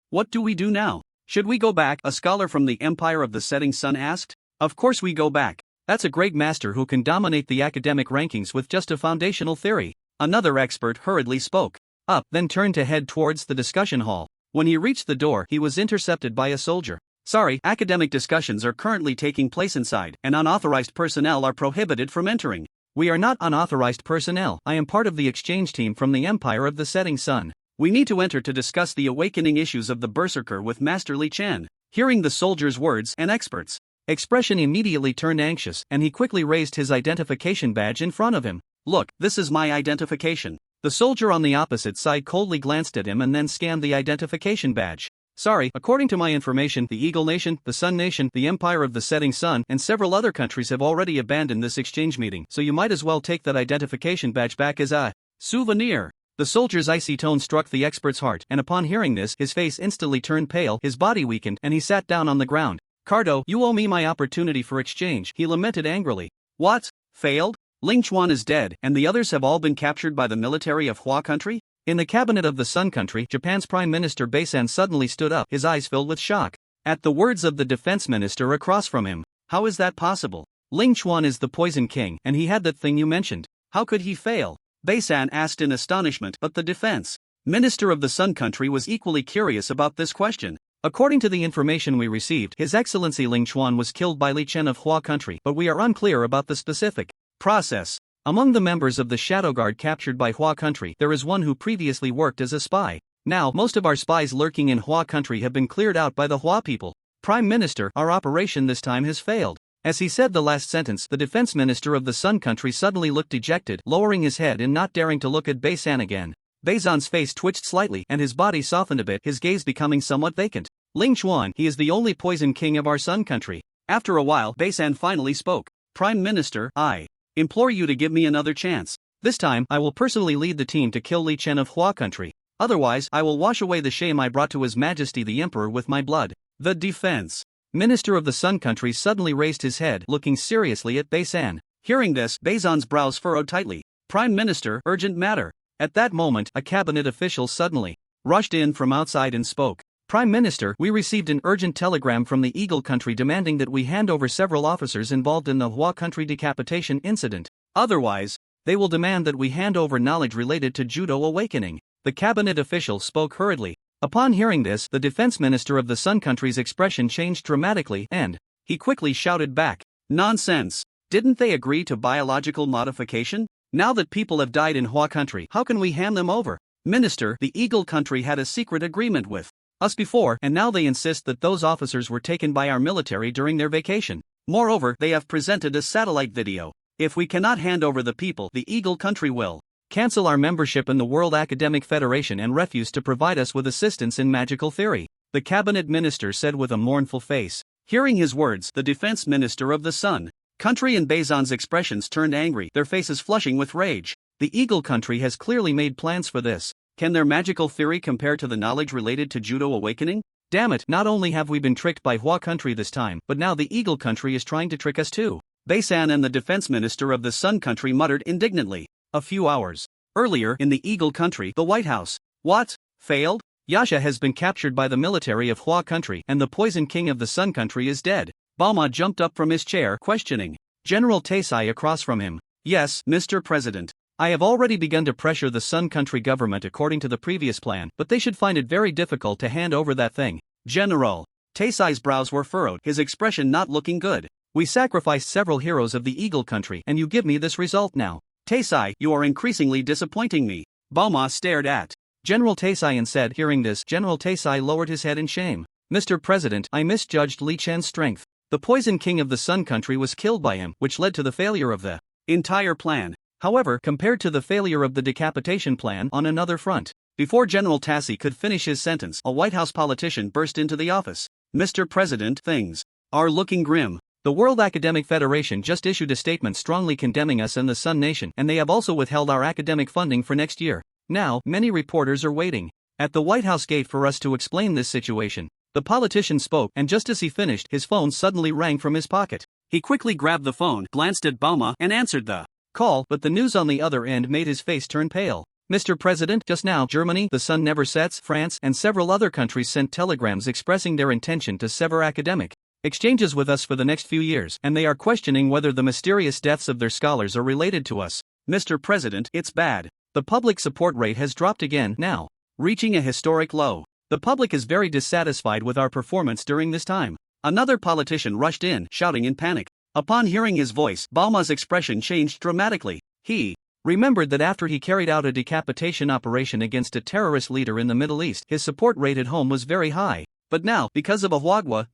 What do we do now? Should we go back?" a scholar from the Empire of the Setting Sun asked. Of course we go back. That's a great master who can dominate the academic rankings with just a foundational theory. Another expert hurriedly spoke up, then turned to head towards the discussion hall. When he reached the door, he was intercepted by a soldier. "Sorry, academic discussions are currently taking place inside, and unauthorized personnel are prohibited from entering." "We are not unauthorized personnel. I am part of the exchange team from the Empire of the Setting Sun. We need to enter to discuss the awakening issues of the Berserker with Master Li Chen." Hearing the soldier's words, an expert's expression immediately turned anxious, and he quickly raised his identification badge in front of him. "Look, this is my identification." The soldier on the opposite side coldly glanced at him and then scanned the identification badge. "Sorry, according to my information, the Eagle Nation, the Sun Nation, the Empire of the Setting Sun, and several other countries have already abandoned this exchange meeting, so you might as well take that identification badge back as a souvenir." The soldier's icy tone struck the expert's heart, and upon hearing this, his face instantly turned pale, his body weakened, and he sat down on the ground. "Cardo, you owe me my opportunity for exchange," he lamented angrily. "What? Failed? Ling Chuan is dead, and the others have all been captured by the military of Hua country?" In the cabinet of the Sun country, Japan's Prime Minister Beisan suddenly stood up, his eyes filled with shock. At the words of the defense minister across from him, "How is that possible? Ling Chuan is the Poison King, and he had that thing you mentioned. How could he fail?" Beisan asked in astonishment, but the defense minister of the Sun country was equally curious about this question. "According to the information we received, His Excellency Ling Chuan was killed by Li Chen of Hua country, but we are unclear about the specific process. Among the members of the Shadow Guard captured by Hua country, there is one who previously worked as a spy. Now, most of our spies lurking in Hua country have been cleared out by the Hua people. Prime Minister, our operation this time has failed." As he said the last sentence, the defense minister of the Sun country suddenly looked dejected, lowering his head and not daring to look at Beisan again. Beisan's face twitched slightly, and his body softened a bit, his gaze becoming somewhat vacant. "Ling Chuan, he is the only Poison King of our Sun country." After a while, Beisan finally spoke. "Prime Minister, I implore you to give me another chance. This time, I will personally lead the team to kill Li Chen of Hua country. Otherwise, I will wash away the shame I brought to His Majesty the Emperor with my blood." The defense minister of the Sun country suddenly raised his head, looking seriously at Beisan. Hearing this, Beisan's brows furrowed tightly. "Prime Minister, urgent matter." At that moment, a cabinet official suddenly rushed in from outside and spoke. "Prime Minister, we received an urgent telegram from the Eagle country demanding that we hand over several officers involved in the Hua country decapitation incident. Otherwise, they will demand that we hand over knowledge related to Judo awakening." The cabinet official spoke hurriedly. Upon hearing this, the defense minister of the Sun country's expression changed dramatically, and he quickly shouted back, "Nonsense! Didn't they agree to biological modification? Now that people have died in Hua country, how can we hand them over? Minister, the Eagle country had a secret agreement with us before, and now they insist that those officers were taken by our military during their vacation. Moreover, they have presented a satellite video. If we cannot hand over the people, the Eagle country will cancel our membership in the World Academic Federation and refuse to provide us with assistance in magical theory," the cabinet minister said with a mournful face. Hearing his words, the defense minister of the Sun country and Beisan's expressions turned angry, their faces flushing with rage. The Eagle country has clearly made plans for this. Can their magical theory compare to the knowledge related to Judo awakening? Damn it, not only have we been tricked by Hua country this time, but now the Eagle country is trying to trick us too. Beisan and the defense minister of the Sun country muttered indignantly. A few hours earlier, in the Eagle country, the White House. "What? Failed? Yasha has been captured by the military of Hua country and the Poison King of the Sun country is dead. Balma jumped up from his chair, questioning General Taisai across from him. Yes, Mr. President. I have already begun to pressure the Sun country government according to the previous plan, but they should find it very difficult to hand over that thing. General. Taisai's brows were furrowed, his expression not looking good. We sacrificed several heroes of the Eagle country and you give me this result now. Taisai, you are increasingly disappointing me. Balma stared at General Taisai and said, hearing this, General Taisai lowered his head in shame. Mr. President, I misjudged Li Chen's strength. The Poison King of the Sun country was killed by him, which led to the failure of the entire plan. However, compared to the failure of the decapitation plan on another front. Before General Tassi could finish his sentence, a White House politician burst into the office. Mr. President, things are looking grim. The World Academic Federation just issued a statement strongly condemning us and the Sun Nation, and they have also withheld our academic funding for next year. Now, many reporters are waiting at the White House gate for us to explain this situation. The politician spoke, and just as he finished, his phone suddenly rang from his pocket. He quickly grabbed the phone, glanced at Balma, and answered the call, but the news on the other end made his face turn pale. Mr. President, just now, Germany, the sun never sets, France, and several other countries sent telegrams expressing their intention to sever academic exchanges with us for the next few years, and they are questioning whether the mysterious deaths of their scholars are related to us. Mr. President, it's bad. The public support rate has dropped again now, reaching a historic low. The public is very dissatisfied with our performance during this time. Another politician rushed in, shouting in panic. Upon hearing his voice, Balma's expression changed dramatically. He remembered that after he carried out a decapitation operation against a terrorist leader in the Middle East, his support rate at home was very high. But now, because of a Huagua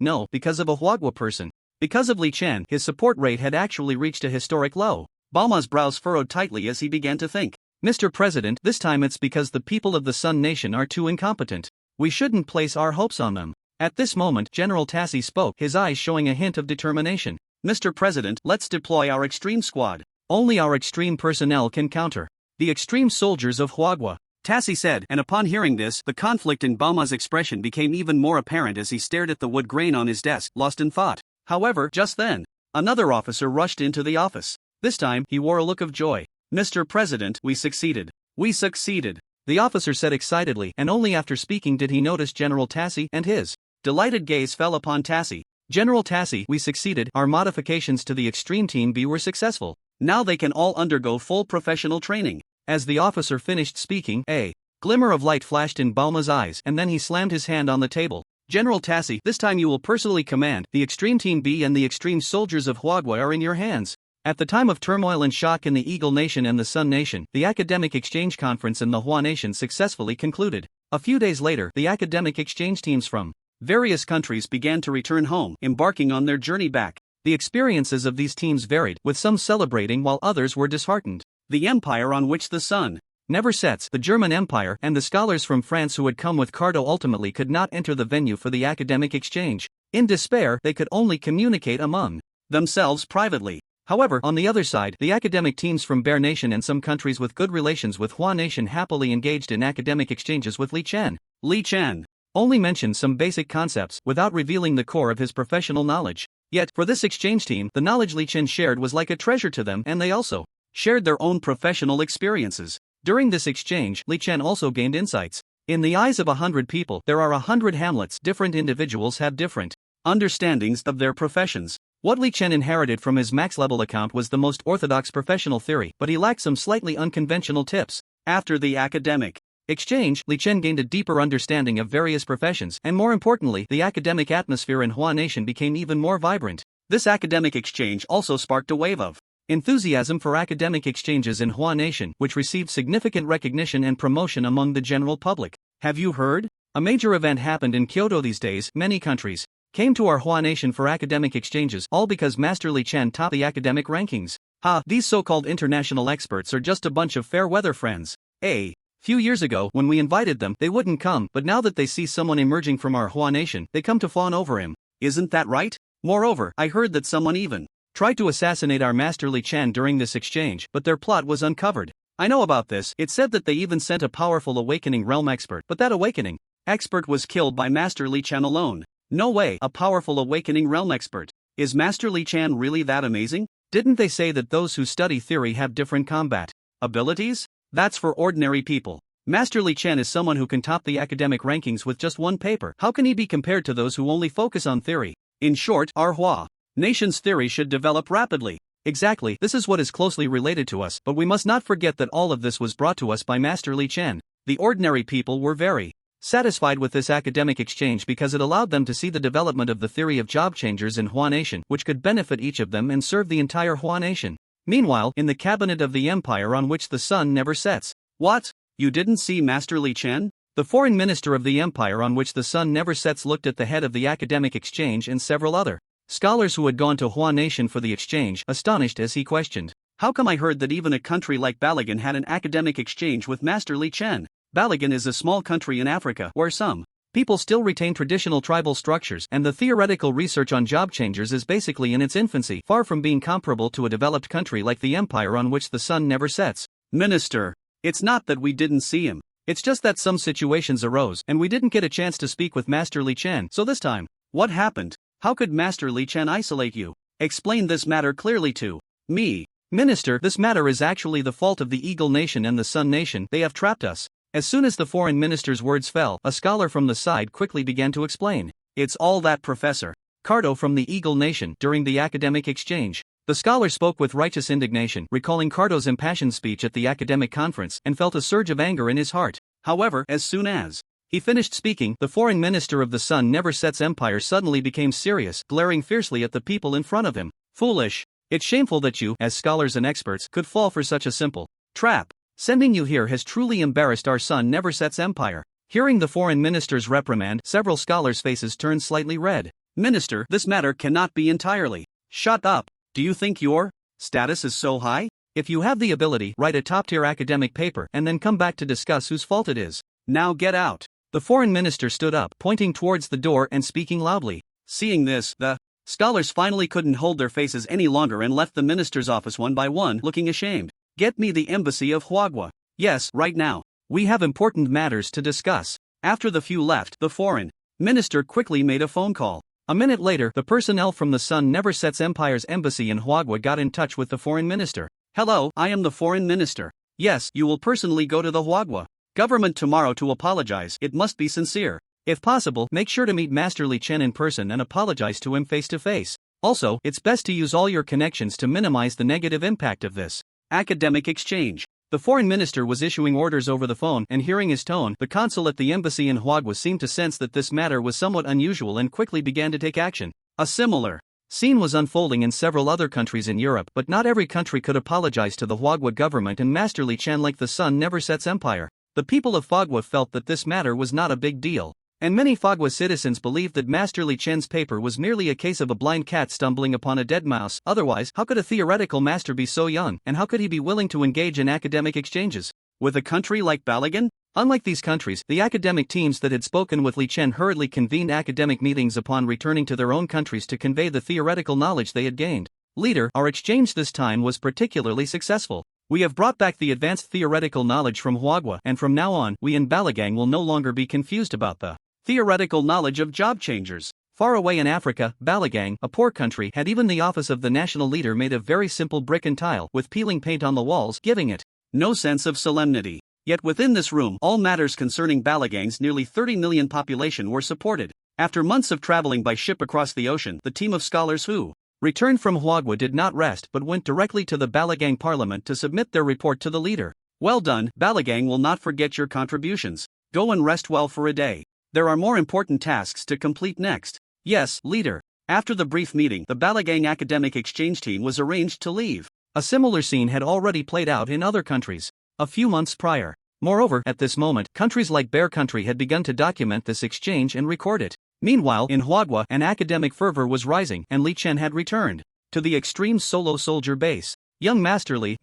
person, because of Li Chen, his support rate had actually reached a historic low. Balma's brows furrowed tightly as he began to think. Mr. President, this time it's because the people of the Sun Nation are too incompetent. We shouldn't place our hopes on them. At this moment, General Tassi spoke, his eyes showing a hint of determination. Mr. President, let's deploy our extreme squad. Only our extreme personnel can counter the extreme soldiers of Huagua. Tassi said, and upon hearing this, the conflict in Balma's expression became even more apparent as he stared at the wood grain on his desk, lost in thought. However, just then, another officer rushed into the office. This time, he wore a look of joy. Mr. President, we succeeded. We succeeded. The officer said excitedly, and only after speaking did he notice General Tassi, and his delighted gaze fell upon Tassi. General Tassi, we succeeded. Our modifications to the Extreme Team B were successful. Now they can all undergo full professional training. As the officer finished speaking, a glimmer of light flashed in Balma's eyes, and then he slammed his hand on the table. General Tassi, this time you will personally command. The Extreme Team B and the Extreme Soldiers of Huagua are in your hands. At the time of turmoil and shock in the Eagle Nation and the Sun Nation, the Academic Exchange Conference in the Hua Nation successfully concluded. A few days later, the academic exchange teams from various countries began to return home, embarking on their journey back. The experiences of these teams varied, with some celebrating while others were disheartened. The empire on which the sun never sets, the German Empire, and the scholars from France who had come with Cardo ultimately could not enter the venue for the academic exchange. In despair, they could only communicate among themselves privately. However, on the other side, the academic teams from Bear Nation and some countries with good relations with Hua Nation happily engaged in academic exchanges with Li Chen. Li Chen only mentioned some basic concepts, without revealing the core of his professional knowledge. Yet, for this exchange team, the knowledge Li Chen shared was like a treasure to them, and they also shared their own professional experiences. During this exchange, Li Chen also gained insights. In the eyes of 100 people, there are 100 Hamlets. Different individuals have different understandings of their professions. What Li Chen inherited from his max level account was the most orthodox professional theory, but he lacked some slightly unconventional tips. After the academic exchange, Li Chen gained a deeper understanding of various professions, and more importantly, the academic atmosphere in Hua Nation became even more vibrant. This academic exchange also sparked a wave of enthusiasm for academic exchanges in Hua Nation, which received significant recognition and promotion among the general public. Have you heard? A major event happened in Kyoto these days. Many countries came to our Hua Nation for academic exchanges, all because Master Li Chen topped the academic rankings. These so-called international experts are just a bunch of fair-weather friends. A few years ago, when we invited them, they wouldn't come, but now that they see someone emerging from our Hua Nation, they come to fawn over him. Isn't that right? Moreover, I heard that someone even tried to assassinate our Master Li Chen during this exchange, but their plot was uncovered. I know about this. It said that they even sent a powerful awakening realm expert, but that awakening expert was killed by Master Li Chen alone. No way, a powerful awakening realm expert. Is Master Li Chen really that amazing? Didn't they say that those who study theory have different combat abilities? That's for ordinary people. Master Li Chen is someone who can top the academic rankings with just one paper. How can he be compared to those who only focus on theory? In short, our Hua nation's theory should develop rapidly. Exactly, this is what is closely related to us, but we must not forget that all of this was brought to us by Master Li Chen. The ordinary people were very satisfied with this academic exchange because it allowed them to see the development of the theory of job changers in Hua Nation, which could benefit each of them and serve the entire Hua Nation. Meanwhile, in the cabinet of the empire on which the sun never sets. What? You didn't see Master Li Chen? The foreign minister of the empire on which the sun never sets looked at the head of the academic exchange and several other scholars who had gone to Hua Nation for the exchange, astonished as he questioned, "How come I heard that even a country like Balagan had an academic exchange with Master Li Chen? Balagan is a small country in Africa where some people still retain traditional tribal structures, and the theoretical research on job changers is basically in its infancy, far from being comparable to a developed country like the empire on which the sun never sets." Minister, it's not that we didn't see him. It's just that some situations arose, and we didn't get a chance to speak with Master Li Chen. So this time, what happened? How could Master Li Chen isolate you? Explain this matter clearly to me. Minister, this matter is actually the fault of the Eagle Nation and the Sun Nation. They have trapped us. As soon as the foreign minister's words fell, a scholar from the side quickly began to explain. It's all that Professor Cardo from the Eagle Nation during the academic exchange. The scholar spoke with righteous indignation, recalling Cardo's impassioned speech at the academic conference, and felt a surge of anger in his heart. However, as soon as he finished speaking, the foreign minister of the Sun Never Sets Empire suddenly became serious, glaring fiercely at the people in front of him. Foolish. It's shameful that you, as scholars and experts, could fall for such a simple trap. Sending you here has truly embarrassed our Sun Never Sets Empire. Hearing the foreign minister's reprimand, several scholars' faces turned slightly red. Minister, this matter cannot be entirely. Shut up. Do you think your status is so high? If you have the ability, write a top-tier academic paper and then come back to discuss whose fault it is. Now get out. The foreign minister stood up, pointing towards the door and speaking loudly. Seeing this, the scholars finally couldn't hold their faces any longer and left the minister's office one by one, looking ashamed. Get me the embassy of Huagua. Yes, right now. We have important matters to discuss. After the few left, the foreign minister quickly made a phone call. A minute later, the personnel from the Sun Never Sets Empire's embassy in Huagua got in touch with the foreign minister. Hello, I am the foreign minister. Yes, you will personally go to the Huagua government tomorrow to apologize. It must be sincere. If possible, make sure to meet Master Li Chen in person and apologize to him face to face. Also, it's best to use all your connections to minimize the negative impact of this academic exchange. The foreign minister was issuing orders over the phone, and hearing his tone, the consul at the embassy in Huagua seemed to sense that this matter was somewhat unusual and quickly began to take action. A similar scene was unfolding in several other countries in Europe, but not every country could apologize to the Huagua government and Master Li Chen like the Sun Never Sets Empire. The people of Huagua felt that this matter was not a big deal, and many Huagua citizens believed that Master Li Chen's paper was merely a case of a blind cat stumbling upon a dead mouse. Otherwise, how could a theoretical master be so young, and how could he be willing to engage in academic exchanges with a country like Balagan? Unlike these countries, the academic teams that had spoken with Li Chen hurriedly convened academic meetings upon returning to their own countries to convey the theoretical knowledge they had gained. Leader, our exchange this time was particularly successful. We have brought back the advanced theoretical knowledge from Huagua, and from now on, we in Balagang will no longer be confused about the theoretical knowledge of job changers. Far away in Africa, Balagang, a poor country, had even the office of the national leader made of very simple brick and tile, with peeling paint on the walls, giving it no sense of solemnity. Yet within this room, all matters concerning Balagang's nearly 30 million population were supported. After months of traveling by ship across the ocean, the team of scholars who returned from Huagua did not rest but went directly to the Balagang parliament to submit their report to the leader. Well done, Balagang will not forget your contributions. Go and rest well for a day. There are more important tasks to complete next. Yes, leader. After the brief meeting, the Balagang academic exchange team was arranged to leave. A similar scene had already played out in other countries a few months prior. Moreover, at this moment, countries like Bear Country had begun to document this exchange and record it. Meanwhile, in Huagua, an academic fervor was rising, and Li Chen had returned to the extreme solo soldier base. Young Master Li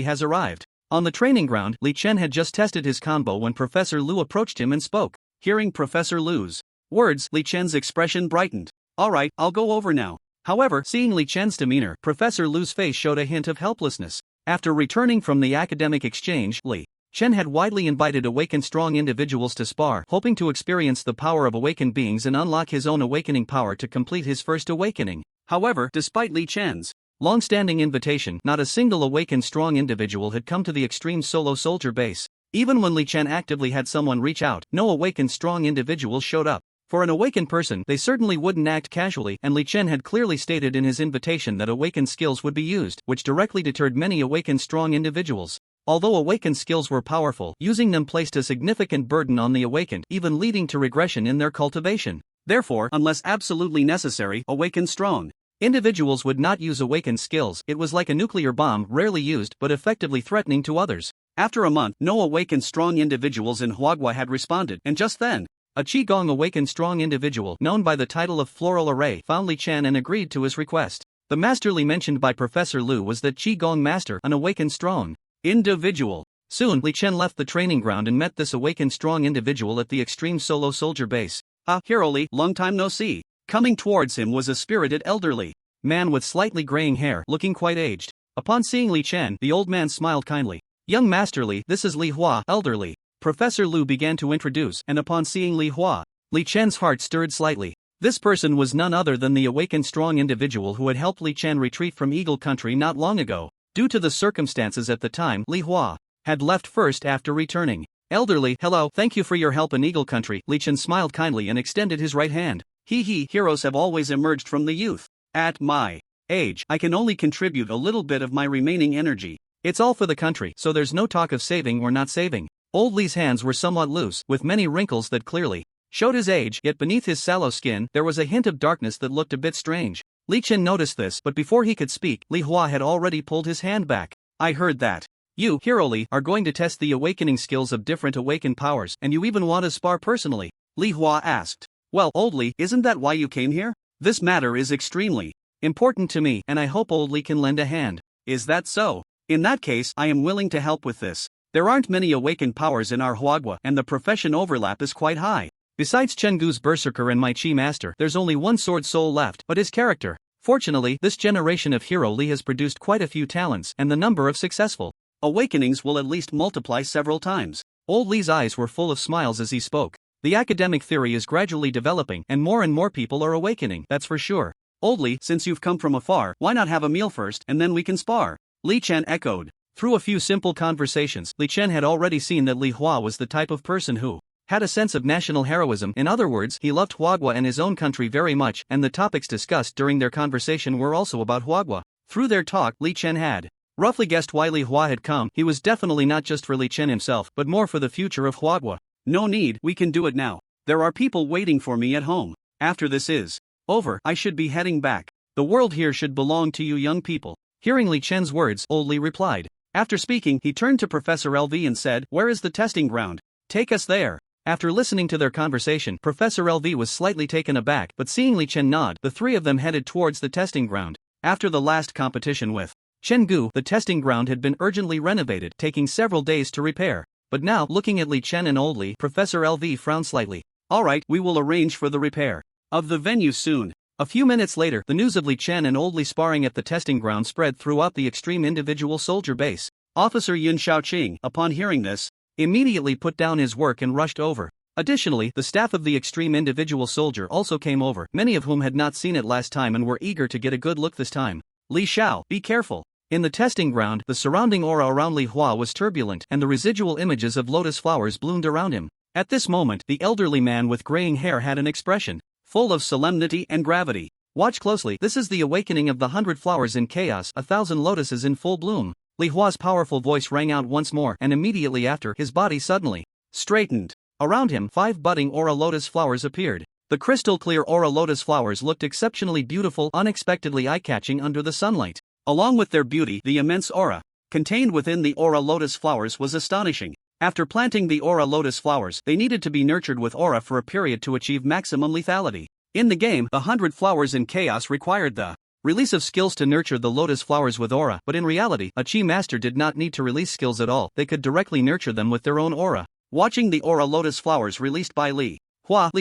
has arrived. On the training ground, Li Chen had just tested his combo when Professor Lu approached him and spoke. Hearing Professor Lu's words, Li Chen's expression brightened. Alright, I'll go over now. However, seeing Li Chen's demeanor, Professor Lu's face showed a hint of helplessness. After returning from the academic exchange, Li Chen had widely invited awakened strong individuals to spar, hoping to experience the power of awakened beings and unlock his own awakening power to complete his first awakening. However, despite Li Chen's long-standing invitation, not a single awakened strong individual had come to the extreme solo soldier base. Even when Li Chen actively had someone reach out, no awakened strong individuals showed up. For an awakened person, they certainly wouldn't act casually, and Li Chen had clearly stated in his invitation that awakened skills would be used, which directly deterred many awakened strong individuals. Although awakened skills were powerful, using them placed a significant burden on the awakened, even leading to regression in their cultivation. Therefore, unless absolutely necessary, awakened strong individuals would not use awakened skills. It was like a nuclear bomb, rarely used but effectively threatening to others. After a month, no awakened strong individuals in Huagua had responded, and just then, a Qigong awakened strong individual, known by the title of Floral Array, found Li Chen and agreed to his request. The masterly mentioned by Professor Lu was the Qigong master, an awakened strong individual. Soon, Li Chen left the training ground and met this awakened strong individual at the extreme solo soldier base. Hero Li, long time no see. Coming towards him was a spirited elderly man with slightly graying hair, looking quite aged. Upon seeing Li Chen, the old man smiled kindly. Young Master Li, this is Li Hua, elderly. Professor Lu began to introduce, and upon seeing Li Hua, Li Chen's heart stirred slightly. This person was none other than the awakened strong individual who had helped Li Chen retreat from Eagle Country not long ago. Due to the circumstances at the time, Li Hua had left first after returning. Elderly, hello, thank you for your help in Eagle Country. Li Chen smiled kindly and extended his right hand. Heroes have always emerged from the youth. At my age, I can only contribute a little bit of my remaining energy. It's all for the country, so there's no talk of saving or not saving. Old Li's hands were somewhat loose, with many wrinkles that clearly showed his age, yet beneath his sallow skin, there was a hint of darkness that looked a bit strange. Li Chen noticed this, but before he could speak, Li Hua had already pulled his hand back. I heard that you, Hero Li, are going to test the awakening skills of different awakened powers, and you even want to spar personally? Li Hua asked. Well, Old Li, isn't that why you came here? This matter is extremely important to me, and I hope Old Li can lend a hand. Is that so? In that case, I am willing to help with this. There aren't many awakened powers in our Huagua, and the profession overlap is quite high. Besides Chen Gu's Berserker and my Chi Master, there's only one sword soul left, but his character. Fortunately, this generation of Hero Li has produced quite a few talents, and the number of successful awakenings will at least multiply several times. Old Li's eyes were full of smiles as he spoke. The academic theory is gradually developing, and more people are awakening, that's for sure. Old Li, since you've come from afar, why not have a meal first, and then we can spar? Li Chen echoed. Through a few simple conversations, Li Chen had already seen that Li Hua was the type of person who had a sense of national heroism. In other words, he loved Huagua and his own country very much, and the topics discussed during their conversation were also about Huagua. Through their talk, Li Chen had roughly guessed why Li Hua had come. He was definitely not just for Li Chen himself, but more for the future of Huagua. No need, we can do it now. There are people waiting for me at home. After this is over, I should be heading back. The world here should belong to you young people. Hearing Li Chen's words, Old Li replied. After speaking, he turned to Professor LV and said, where is the testing ground? Take us there. After listening to their conversation, Professor LV was slightly taken aback, but seeing Li Chen nod, the three of them headed towards the testing ground. After the last competition with Chen Gu, the testing ground had been urgently renovated, taking several days to repair. But now, looking at Li Chen and Old Li, Professor LV frowned slightly. Alright, we will arrange for the repair of the venue soon. A few minutes later, the news of Li Chen and Old Li sparring at the testing ground spread throughout the extreme individual soldier base. Officer Yun Shaoqing, upon hearing this, immediately put down his work and rushed over. Additionally, the staff of the extreme individual soldier also came over, many of whom had not seen it last time and were eager to get a good look this time. Li Xiao, be careful. In the testing ground, the surrounding aura around Li Hua was turbulent, and the residual images of lotus flowers bloomed around him. At this moment, the elderly man with graying hair had an expression full of solemnity and gravity. Watch closely, this is the awakening of the 100 flowers in chaos, 1,000 lotuses in full bloom. Li Hua's powerful voice rang out once more, and immediately after, his body suddenly straightened. Around him, 5 budding aura lotus flowers appeared. The crystal-clear aura lotus flowers looked exceptionally beautiful, unexpectedly eye-catching under the sunlight. Along with their beauty, the immense aura contained within the aura lotus flowers was astonishing. After planting the aura lotus flowers, they needed to be nurtured with aura for a period to achieve maximum lethality. In the game, the 100 flowers in chaos required the release of skills to nurture the lotus flowers with aura, but in reality, a Chi Master did not need to release skills at all, they could directly nurture them with their own aura. Watching the aura lotus flowers released by Li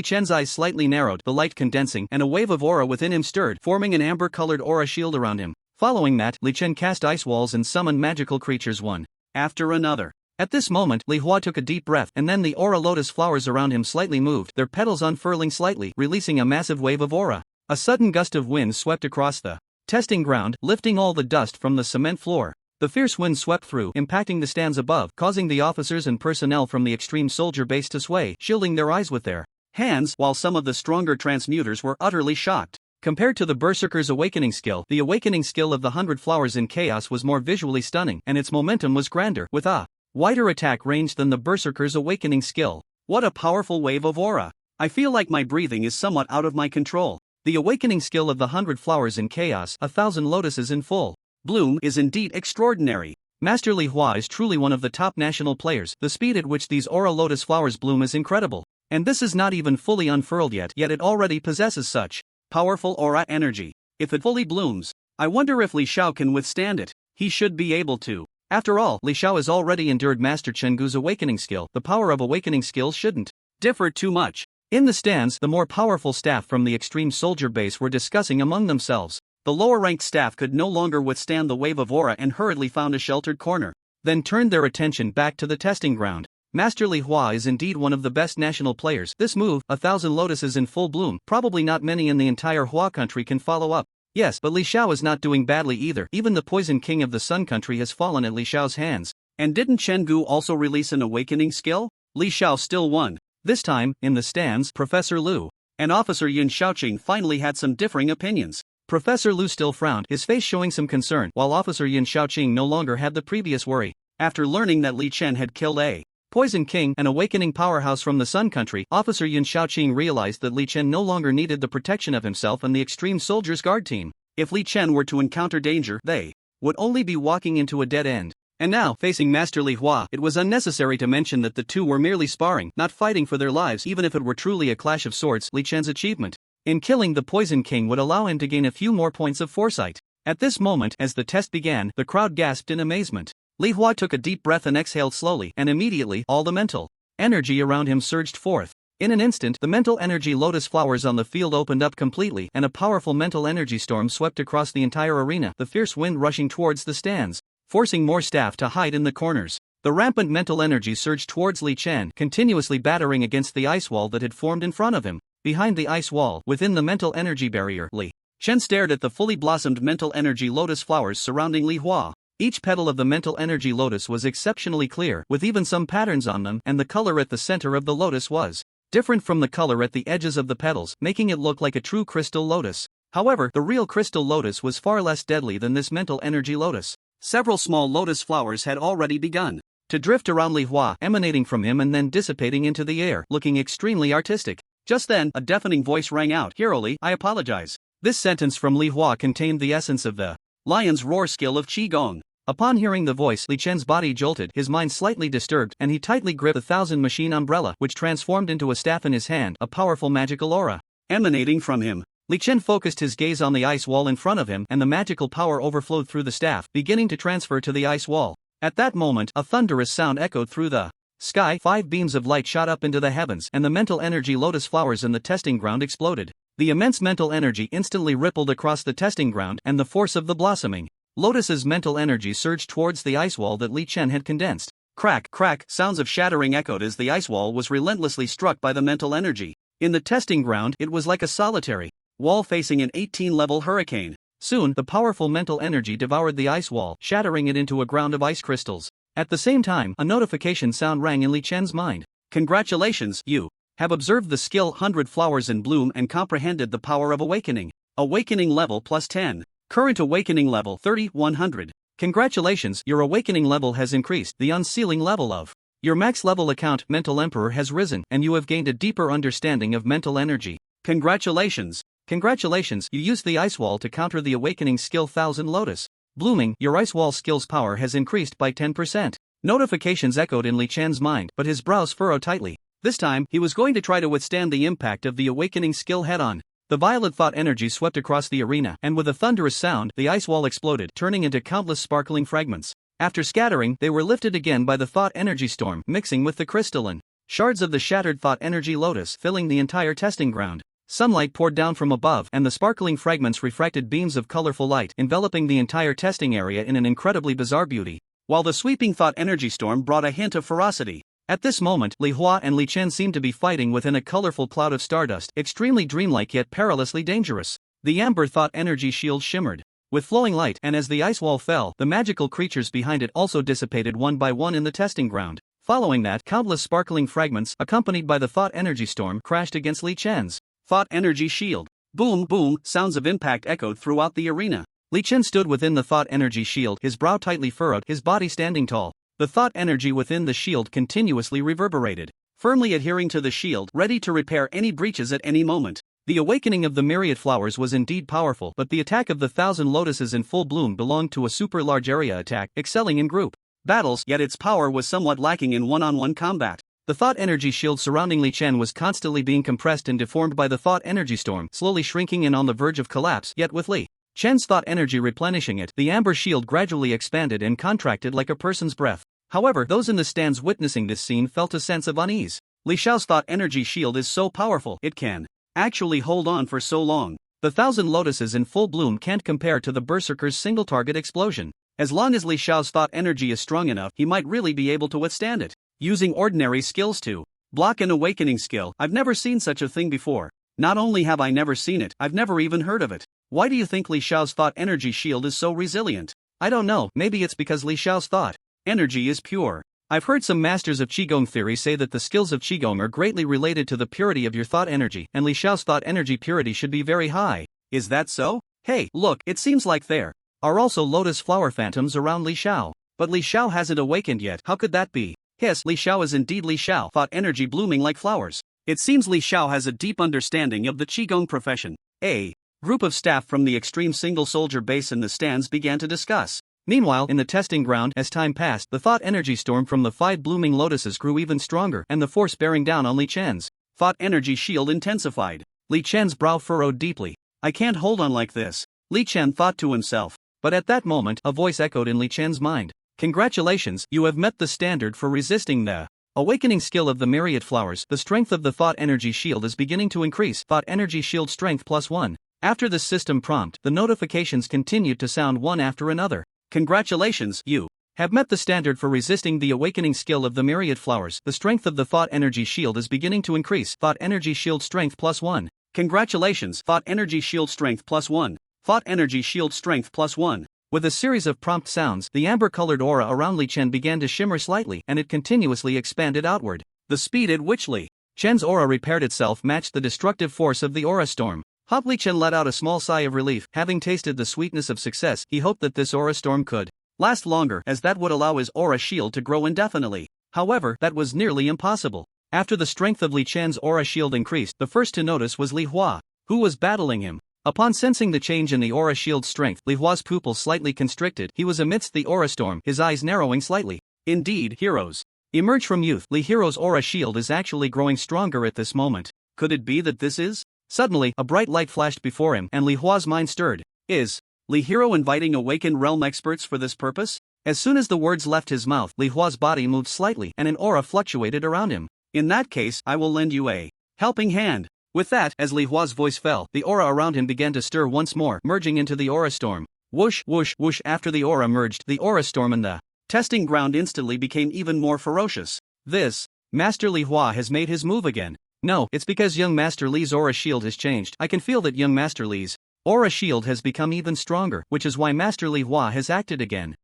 Chen's eyes slightly narrowed, the light condensing, and a wave of aura within him stirred, forming an amber-colored aura shield around him. Following that, Li Chen cast ice walls and summoned magical creatures one after another. At this moment, Li Hua took a deep breath, and then the aura lotus flowers around him slightly moved, their petals unfurling slightly, releasing a massive wave of aura. A sudden gust of wind swept across the testing ground, lifting all the dust from the cement floor. The fierce wind swept through, impacting the stands above, causing the officers and personnel from the extreme soldier base to sway, shielding their eyes with their hands, while some of the stronger transmuters were utterly shocked. Compared to the Berserker's awakening skill, the awakening skill of the 100 Flowers in Chaos was more visually stunning, and its momentum was grander, with a wider attack range than the Berserker's awakening skill. What a powerful wave of aura! I feel like my breathing is somewhat out of my control. The awakening skill of the 100 Flowers in Chaos, 1,000 Lotuses in full bloom, is indeed extraordinary. Master Li Hua is truly one of the top national players. The speed at which these aura lotus flowers bloom is incredible. And this is not even fully unfurled yet it already possesses such powerful aura energy. If it fully blooms, I wonder if Li Xiao can withstand it. He should be able to. After all, Li Xiao has already endured Master Chenggu's awakening skill. The power of awakening skills shouldn't differ too much. In the stands, the more powerful staff from the extreme soldier base were discussing among themselves. The lower-ranked staff could no longer withstand the wave of aura and hurriedly found a sheltered corner, then turned their attention back to the testing ground. Master Li Hua is indeed one of the best national players. This move, 1,000 lotuses in full bloom, probably not many in the entire Hua country can follow up. Yes, but Li Xiao is not doing badly either. Even the Poison King of the Sun country has fallen at Li Xiao's hands. And didn't Chenggu also release an awakening skill? Li Xiao still won. This time, in the stands, Professor Lu and Officer Yin Shaoqing finally had some differing opinions. Professor Lu still frowned, his face showing some concern, while Officer Yin Shaoqing no longer had the previous worry. After learning that Li Chen had killed a Poison King, an awakening powerhouse from the Sun country, Officer Yin Shaoqing realized that Li Chen no longer needed the protection of himself and the Extreme Soldiers Guard team. If Li Chen were to encounter danger, they would only be walking into a dead end. And now, facing Master Li Hua, it was unnecessary to mention that the two were merely sparring, not fighting for their lives. Even if it were truly a clash of swords, Li Chen's achievement in killing the Poison King would allow him to gain a few more points of foresight. At this moment, as the test began, the crowd gasped in amazement. Li Hua took a deep breath and exhaled slowly, and immediately, all the mental energy around him surged forth. In an instant, the mental energy lotus flowers on the field opened up completely, and a powerful mental energy storm swept across the entire arena, the fierce wind rushing towards the stands, forcing more staff to hide in the corners. The rampant mental energy surged towards Li Chen, continuously battering against the ice wall that had formed in front of him. Behind the ice wall, within the mental energy barrier, Li Chen stared at the fully blossomed mental energy lotus flowers surrounding Li Hua. Each petal of the mental energy lotus was exceptionally clear, with even some patterns on them, and the color at the center of the lotus was different from the color at the edges of the petals, making it look like a true crystal lotus. However, the real crystal lotus was far less deadly than this mental energy lotus. Several small lotus flowers had already begun to drift around Li Hua, emanating from him and then dissipating into the air, looking extremely artistic. Just then, a deafening voice rang out, "Hero Li, I apologize." This sentence from Li Hua contained the essence of the lion's roar skill of Qigong. Upon hearing the voice, Li Chen's body jolted, his mind slightly disturbed, and he tightly gripped the 1,000 machine umbrella, which transformed into a staff in his hand, a powerful magical aura emanating from him. Li Chen focused his gaze on the ice wall in front of him, and the magical power overflowed through the staff, beginning to transfer to the ice wall. At that moment, a thunderous sound echoed through the sky. 5 beams of light shot up into the heavens, and the mental energy lotus flowers in the testing ground exploded. The immense mental energy instantly rippled across the testing ground, and the force of the blossoming lotus's mental energy surged towards the ice wall that Li Chen had condensed. Crack, crack, sounds of shattering echoed as the ice wall was relentlessly struck by the mental energy. In the testing ground, it was like a solitary wall facing an 18-level hurricane. Soon, the powerful mental energy devoured the ice wall, shattering it into a ground of ice crystals. At the same time, a notification sound rang in Li Chen's mind. "Congratulations, you have observed the skill 100 Flowers in Bloom and comprehended the power of awakening. Awakening level plus 10. Current awakening level 30-100. Congratulations, your awakening level has increased. The unsealing level of your max level account, Mental Emperor, has risen, and you have gained a deeper understanding of mental energy. Congratulations. Congratulations, you used the ice wall to counter the awakening skill 1000 Lotus Blooming. Your ice wall skill's power has increased by 10%. Notifications echoed in Li Chen's mind, but his brows furrowed tightly. This time, he was going to try to withstand the impact of the awakening skill head-on. The violet thought energy swept across the arena, and with a thunderous sound, the ice wall exploded, turning into countless sparkling fragments. After scattering, they were lifted again by the thought energy storm, mixing with the crystalline shards of the shattered thought energy lotus, filling the entire testing ground. Sunlight poured down from above, and the sparkling fragments refracted beams of colorful light, enveloping the entire testing area in an incredibly bizarre beauty, while the sweeping thought energy storm brought a hint of ferocity. At this moment, Li Hua and Li Chen seemed to be fighting within a colorful cloud of stardust, extremely dreamlike yet perilously dangerous. The amber thought energy shield shimmered. with flowing light, and as the ice wall fell, the magical creatures behind it also dissipated one by one in the testing ground. Following that, countless sparkling fragments, accompanied by the thought energy storm, crashed against Li Chen's thought energy shield. Boom, boom, sounds of impact echoed throughout the arena. Li Chen stood within the thought energy shield, his brow tightly furrowed, his body standing tall. The thought energy within the shield continuously reverberated, firmly adhering to the shield, ready to repair any breaches at any moment. The awakening of the myriad flowers was indeed powerful, but the attack of the 1,000 lotuses in full bloom belonged to a super large area attack, excelling in group battles, yet its power was somewhat lacking in one-on-one combat. The thought energy shield surrounding Li Chen was constantly being compressed and deformed by the thought energy storm, slowly shrinking and on the verge of collapse, yet with Li Chen's thought energy replenishing it, the amber shield gradually expanded and contracted like a person's breath. However, those in the stands witnessing this scene felt a sense of unease. Li Xiao's thought energy shield is so powerful, it can actually hold on for so long. The 1,000 lotuses in full bloom can't compare to the berserker's single-target explosion. As long as Li Xiao's thought energy is strong enough, he might really be able to withstand it. Using ordinary skills to block an awakening skill, I've never seen such a thing before. Not only have I never seen it, I've never even heard of it. Why do you think Li Xiao's thought energy shield is so resilient? I don't know, maybe it's because Li Xiao's thought energy is pure. I've heard some masters of Qigong theory say that the skills of Qigong are greatly related to the purity of your thought energy, and Li Xiao's thought energy purity should be very high. Is that so? Hey, look, it seems like there are also lotus flower phantoms around Li Xiao. But Li Xiao hasn't awakened yet, how could that be? Yes, Li Xiao is indeed Li Xiao, thought energy blooming like flowers. It seems Li Xiao has a deep understanding of the Qigong profession. A group of staff from the extreme single soldier base in the stands began to discuss. Meanwhile, in the testing ground, as time passed, the thought energy storm from the 5 blooming lotuses grew even stronger, and the force bearing down on Li Chen's thought energy shield intensified. Li Chen's brow furrowed deeply. I can't hold on like this, Li Chen thought to himself. But at that moment, a voice echoed in Li Chen's mind. Congratulations, you have met the standard for resisting the awakening skill of the myriad flowers. The strength of the thought energy shield is beginning to increase. Thought energy shield strength +1. After the system prompt, the notifications continued to sound one after another. Congratulations, you have met the standard for resisting the awakening skill of the myriad flowers. The strength of the thought energy shield is beginning to increase. Thought energy shield strength +1. Congratulations, thought energy shield strength +1. Thought energy shield strength +1. With a series of prompt sounds, the amber-colored aura around Li Chen began to shimmer slightly, and it continuously expanded outward. The speed at which Li Chen's aura repaired itself matched the destructive force of the aura storm. Li Chen let out a small sigh of relief. Having tasted the sweetness of success, he hoped that this aura storm could last longer, as that would allow his aura shield to grow indefinitely. However, that was nearly impossible. After the strength of Li Chen's aura shield increased, the first to notice was Li Hua, who was battling him. Upon sensing the change in the aura shield's strength, Li Hua's pupils slightly constricted. He was amidst the aura storm, his eyes narrowing slightly. Indeed, heroes emerge from youth. Li Hero's aura shield is actually growing stronger at this moment. Could it be that this is? Suddenly, a bright light flashed before him, and Li Hua's mind stirred. Is Li Hero inviting awakened realm experts for this purpose? As soon as the words left his mouth, Li Hua's body moved slightly, and an aura fluctuated around him. In that case, I will lend you a helping hand. With that, as Li Hua's voice fell, the aura around him began to stir once more, merging into the aura storm. Whoosh, whoosh, whoosh. After the aura merged, the aura storm in the testing ground instantly became even more ferocious. This Master Li Hua has made his move again. No, it's because young Master Li's aura shield has changed. I can feel that young Master Li's aura shield has become even stronger, which is why Master Li Hua has acted again.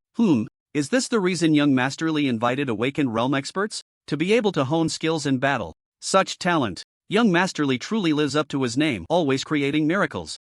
Is this the reason young Master Li invited awakened realm experts? To be able to hone skills in battle. Such talent. Young Master Li truly lives up to his name, always creating miracles.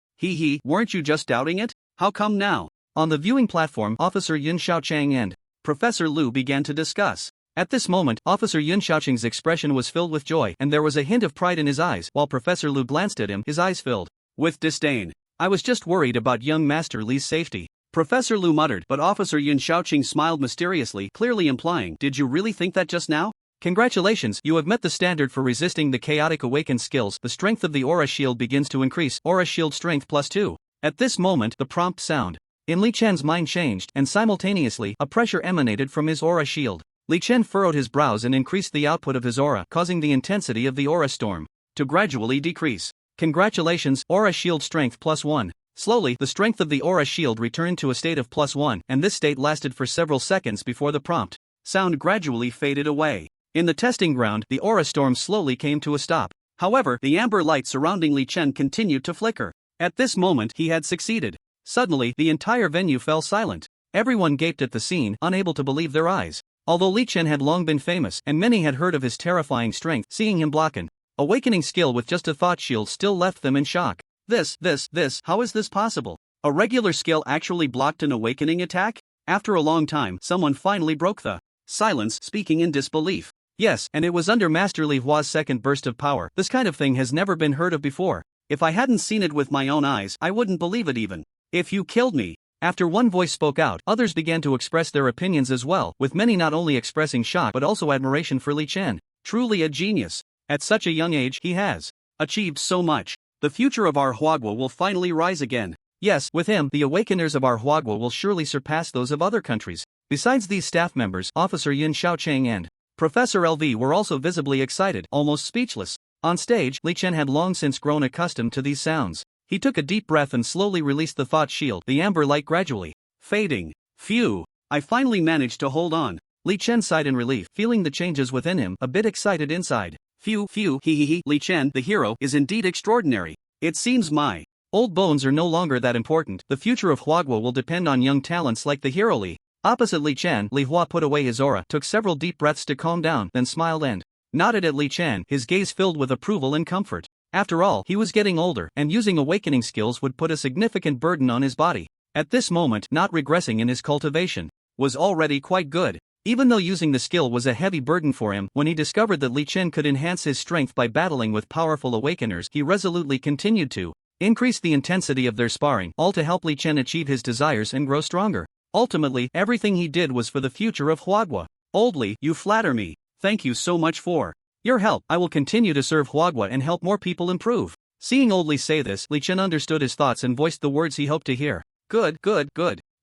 Weren't you just doubting it? How come now? On the viewing platform, Officer Yun Xiaochang and Professor Lu began to discuss. At this moment, Officer Yun Xiaochang's expression was filled with joy, and there was a hint of pride in his eyes. While Professor Lu glanced at him, his eyes filled with disdain. I was just worried about young Master Li's safety, Professor Lu muttered, but Officer Yun Xiaochang smiled mysteriously, clearly implying, did you really think that just now? Congratulations, you have met the standard for resisting the chaotic awakened skills. The strength of the aura shield begins to increase. Aura shield strength +2. At this moment, the prompt sound in Li Chen's mind changed, and simultaneously, a pressure emanated from his aura shield. Li Chen furrowed his brows and increased the output of his aura, causing the intensity of the aura storm to gradually decrease. Congratulations, aura shield strength +1. Slowly, the strength of the aura shield returned to a state of +1, and this state lasted for several seconds before the prompt sound gradually faded away. In the testing ground, the aura storm slowly came to a stop. However, the amber light surrounding Li Chen continued to flicker. At this moment, he had succeeded. Suddenly, the entire venue fell silent. Everyone gaped at the scene, unable to believe their eyes. Although Li Chen had long been famous and many had heard of his terrifying strength, seeing him block an awakening skill with just a thought shield still left them in shock. How is this possible? A regular skill actually blocked an awakening attack? After a long time, someone finally broke the silence, speaking in disbelief. Yes, and it was under Master Li Hua's second burst of power. This kind of thing has never been heard of before. If I hadn't seen it with my own eyes, I wouldn't believe it even. If you killed me. After one voice spoke out, others began to express their opinions as well, with many not only expressing shock but also admiration for Li Chen. Truly a genius. At such a young age, he has achieved so much. The future of our Huagua will finally rise again. Yes, with him, the awakeners of our Huagua will surely surpass those of other countries. Besides these staff members, Officer Yin Xiaocheng and Professor LV were also visibly excited, almost speechless. On stage, Li Chen had long since grown accustomed to these sounds. He took a deep breath and slowly released the thought shield, the amber light gradually fading. Phew! I finally managed to hold on. Li Chen sighed in relief, feeling the changes within him, a bit excited inside. Phew, Li Chen, the hero, is indeed extraordinary. It seems my old bones are no longer that important. The future of Huagua will depend on young talents like the hero Li. Opposite Li Chen, Li Hua put away his aura, took several deep breaths to calm down, then smiled and nodded at Li Chen, his gaze filled with approval and comfort. After all, he was getting older, and using awakening skills would put a significant burden on his body. At this moment, not regressing in his cultivation was already quite good. Even though using the skill was a heavy burden for him, when he discovered that Li Chen could enhance his strength by battling with powerful awakeners, he resolutely continued to increase the intensity of their sparring, all to help Li Chen achieve his desires and grow stronger. Ultimately, everything he did was for the future of Huagua. Old Li, you flatter me. Thank you so much for your help. I will continue to serve Huagua and help more people improve. Seeing Old Li say this, Li Chen understood his thoughts and voiced the words he hoped to hear. Good.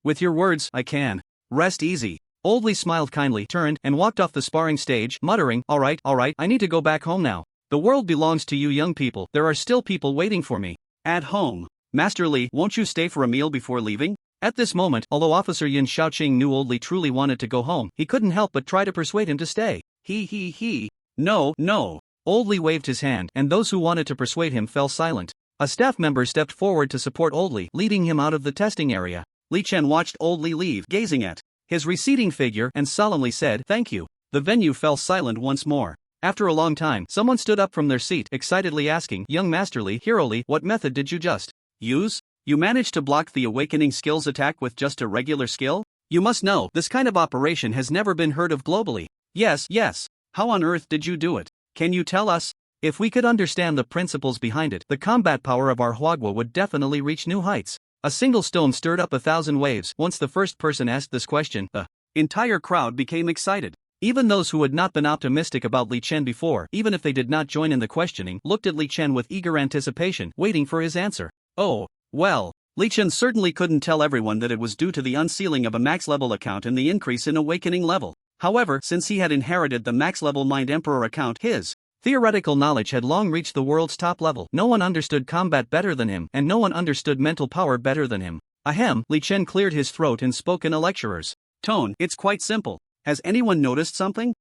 With your words, I can rest easy. Old Li smiled kindly, turned, and walked off the sparring stage, muttering, All right, I need to go back home now. The world belongs to you young people. There are still people waiting for me at home. Master Li, won't you stay for a meal before leaving? At this moment, although Officer Yin Xiaoqing knew Old Li truly wanted to go home, he couldn't help but try to persuade him to stay. No. Old Li waved his hand, and those who wanted to persuade him fell silent. A staff member stepped forward to support Old Li, leading him out of the testing area. Li Chen watched Old Li leave, gazing at his receding figure, and solemnly said, Thank you. The venue fell silent once more. After a long time, someone stood up from their seat, excitedly asking, Young Master Li, Hero Li, what method did you just use? You managed to block the awakening skills attack with just a regular skill? You must know, this kind of operation has never been heard of globally. Yes. How on earth did you do it? Can you tell us? If we could understand the principles behind it, the combat power of our Huagua would definitely reach new heights. A single stone stirred up 1,000 waves. Once the first person asked this question, the entire crowd became excited. Even those who had not been optimistic about Li Chen before, even if they did not join in the questioning, looked at Li Chen with eager anticipation, waiting for his answer. Oh, well, Li Chen certainly couldn't tell everyone that it was due to the unsealing of a max-level account and the increase in awakening level. However, since he had inherited the max-level Mind Emperor account, his theoretical knowledge had long reached the world's top level. No one understood combat better than him, and no one understood mental power better than him. Ahem, Li Chen cleared his throat and spoke in a lecturer's tone. It's quite simple. Has anyone noticed something?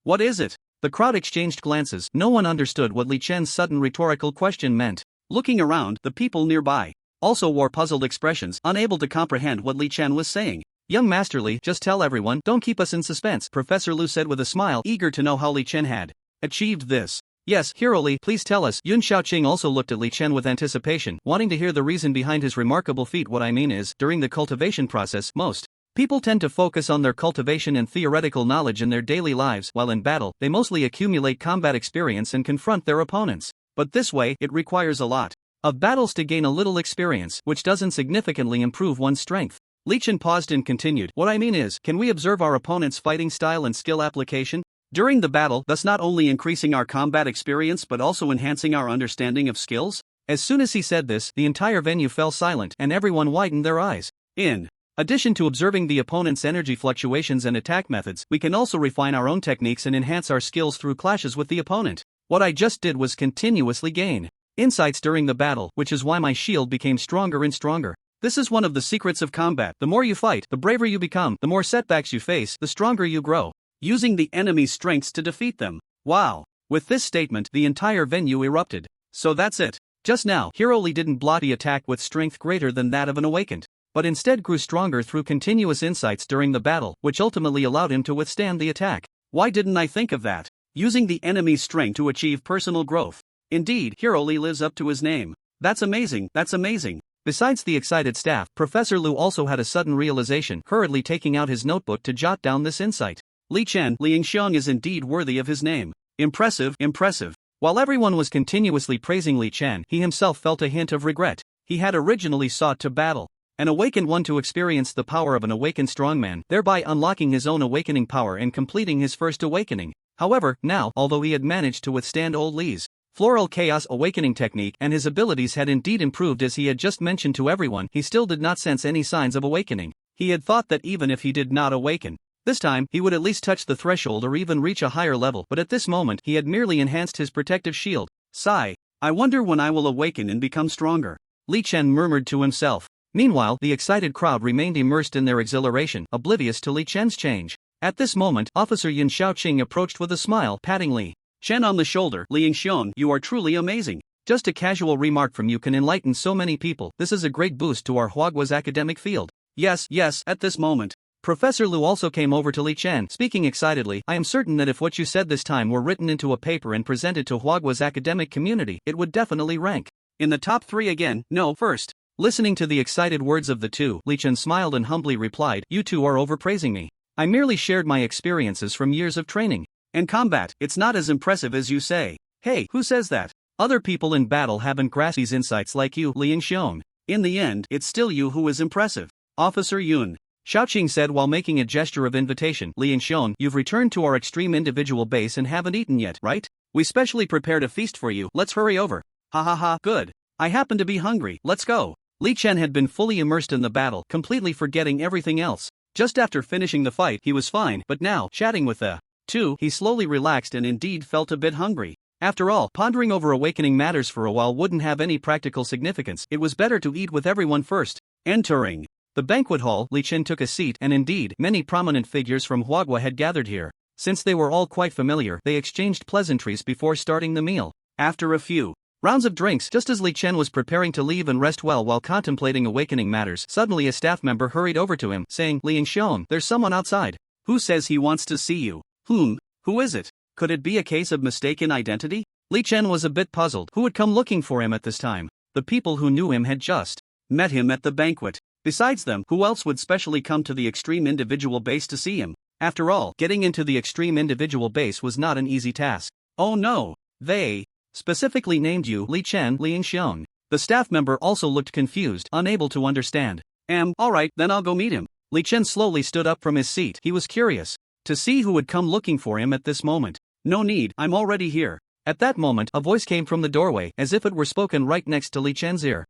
What is it? The crowd exchanged glances. No one understood what Li Chen's sudden rhetorical question meant. Looking around, the people nearby also wore puzzled expressions, unable to comprehend what Li Chen was saying. Young Master Li, just tell everyone, don't keep us in suspense, Professor Lu said with a smile, eager to know how Li Chen had achieved this. Yes, Hero Li, please tell us. Yun Xiaoqing also looked at Li Chen with anticipation, wanting to hear the reason behind his remarkable feat. What I mean is, during the cultivation process, most people tend to focus on their cultivation and theoretical knowledge in their daily lives, while in battle, they mostly accumulate combat experience and confront their opponents. But this way, it requires a lot of battles to gain a little experience, which doesn't significantly improve one's strength. Li Chen paused and continued, What I mean is, can we observe our opponent's fighting style and skill application during the battle, thus not only increasing our combat experience but also enhancing our understanding of skills? As soon as he said this, the entire venue fell silent, and everyone widened their eyes. In addition to observing the opponent's energy fluctuations and attack methods, we can also refine our own techniques and enhance our skills through clashes with the opponent. What I just did was continuously gain insights during the battle, which is why my shield became stronger and stronger. This is one of the secrets of combat. The more you fight, the braver you become, the more setbacks you face, the stronger you grow, using the enemy's strengths to defeat them. Wow! With this statement, the entire venue erupted. So that's it. Just now, Hero Lee didn't block the attack with strength greater than that of an awakened, but instead grew stronger through continuous insights during the battle, which ultimately allowed him to withstand the attack. Why didn't I think of that? Using the enemy's strength to achieve personal growth. Indeed, Hero Lee lives up to his name. That's amazing, that's amazing. Besides the excited staff, Professor Lu also had a sudden realization, hurriedly taking out his notebook to jot down this insight. Li Chen, Liang Xiong is indeed worthy of his name. Impressive, impressive. While everyone was continuously praising Li Chen, he himself felt a hint of regret. He had originally sought to battle an awakened one to experience the power of an awakened strongman, thereby unlocking his own awakening power and completing his first awakening. However, now, although he had managed to withstand old Li's Floral Chaos awakening technique and his abilities had indeed improved as he had just mentioned to everyone, he still did not sense any signs of awakening. He had thought that even if he did not awaken, this time he would at least touch the threshold or even reach a higher level, but at this moment he had merely enhanced his protective shield. Sigh. I wonder when I will awaken and become stronger. Li Chen murmured to himself. Meanwhile, the excited crowd remained immersed in their exhilaration, oblivious to Li Chen's change. At this moment, Officer Yin Shaoqing approached with a smile, patting Li Chen on the shoulder. Liang Xiong, you are truly amazing. Just a casual remark from you can enlighten so many people. This is a great boost to our Huagua's academic field. Yes, at this moment. Professor Lu also came over to Li Chen, speaking excitedly. I am certain that if what you said this time were written into a paper and presented to Huagua's academic community, it would definitely rank in the top 3 again. No, first. Listening to the excited words of the two, Li Chen smiled and humbly replied, you two are overpraising me. I merely shared my experiences from years of training and combat. It's not as impressive as you say. Hey, who says that? Other people in battle haven't grasped these insights like you, Liang Xiong. In the end, it's still you who is impressive. Officer Yun Shaoqing said while making a gesture of invitation. Liang Xiong, you've returned to our extreme individual base and haven't eaten yet, right? We specially prepared a feast for you. Let's hurry over. Ha ha ha, good. I happen to be hungry. Let's go. Li Chen had been fully immersed in the battle, completely forgetting everything else. Just after finishing the fight, he was fine, but now, chatting with the two, he slowly relaxed and indeed felt a bit hungry. After all, pondering over awakening matters for a while wouldn't have any practical significance. It was better to eat with everyone first. Entering the banquet hall, Li Chen took a seat, and indeed, many prominent figures from Huagua had gathered here. Since they were all quite familiar, they exchanged pleasantries before starting the meal. After a few rounds of drinks, just as Li Chen was preparing to leave and rest well while contemplating awakening matters, suddenly a staff member hurried over to him, saying, Liang Xiong, there's someone outside. Who says he wants to see you? Who is it? Could it be a case of mistaken identity? Li Chen was a bit puzzled. Who had come looking for him at this time? The people who knew him had just met him at the banquet. Besides them, who else would specially come to the extreme individual base to see him? After all, getting into the extreme individual base was not an easy task. Oh no, they specifically named you Li Chen, Liang Xiong. The staff member also looked confused, unable to understand. Alright, then I'll go meet him. Li Chen slowly stood up from his seat. He was curious to see who would come looking for him at this moment. No need, I'm already here. At that moment, a voice came from the doorway, as if it were spoken right next to Li Chen's ear.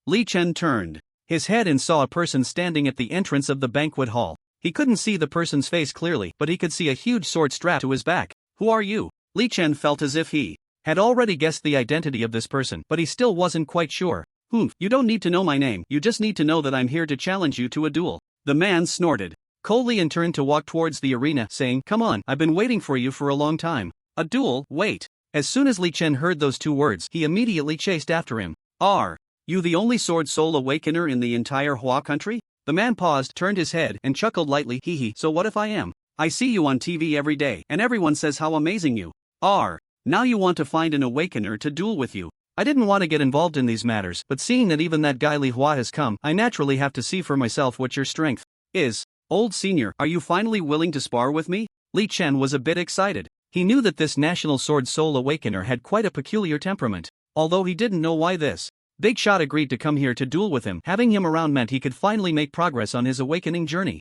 Li Chen turned his head and saw a person standing at the entrance of the banquet hall. He couldn't see the person's face clearly, but he could see a huge sword strapped to his back. Who are you? Li Chen felt as if he had already guessed the identity of this person, but he still wasn't quite sure. You don't need to know my name, you just need to know that I'm here to challenge you to a duel. The man snorted coldly and turned to walk towards the arena, saying, come on, I've been waiting for you for a long time. A duel? Wait. As soon as Li Chen heard those two words, he immediately chased after him. Are you the only sword soul awakener in the entire Hua country? The man paused, turned his head, and chuckled lightly. So what if I am? I see you on TV every day, and everyone says how amazing you are. Now you want to find an awakener to duel with you. I didn't want to get involved in these matters, but seeing that even that guy Li Hua has come, I naturally have to see for myself what your strength is. Old senior, are you finally willing to spar with me? Li Chen was a bit excited. He knew that this national sword soul awakener had quite a peculiar temperament. Although he didn't know why this big shot agreed to come here to duel with him, having him around meant he could finally make progress on his awakening journey.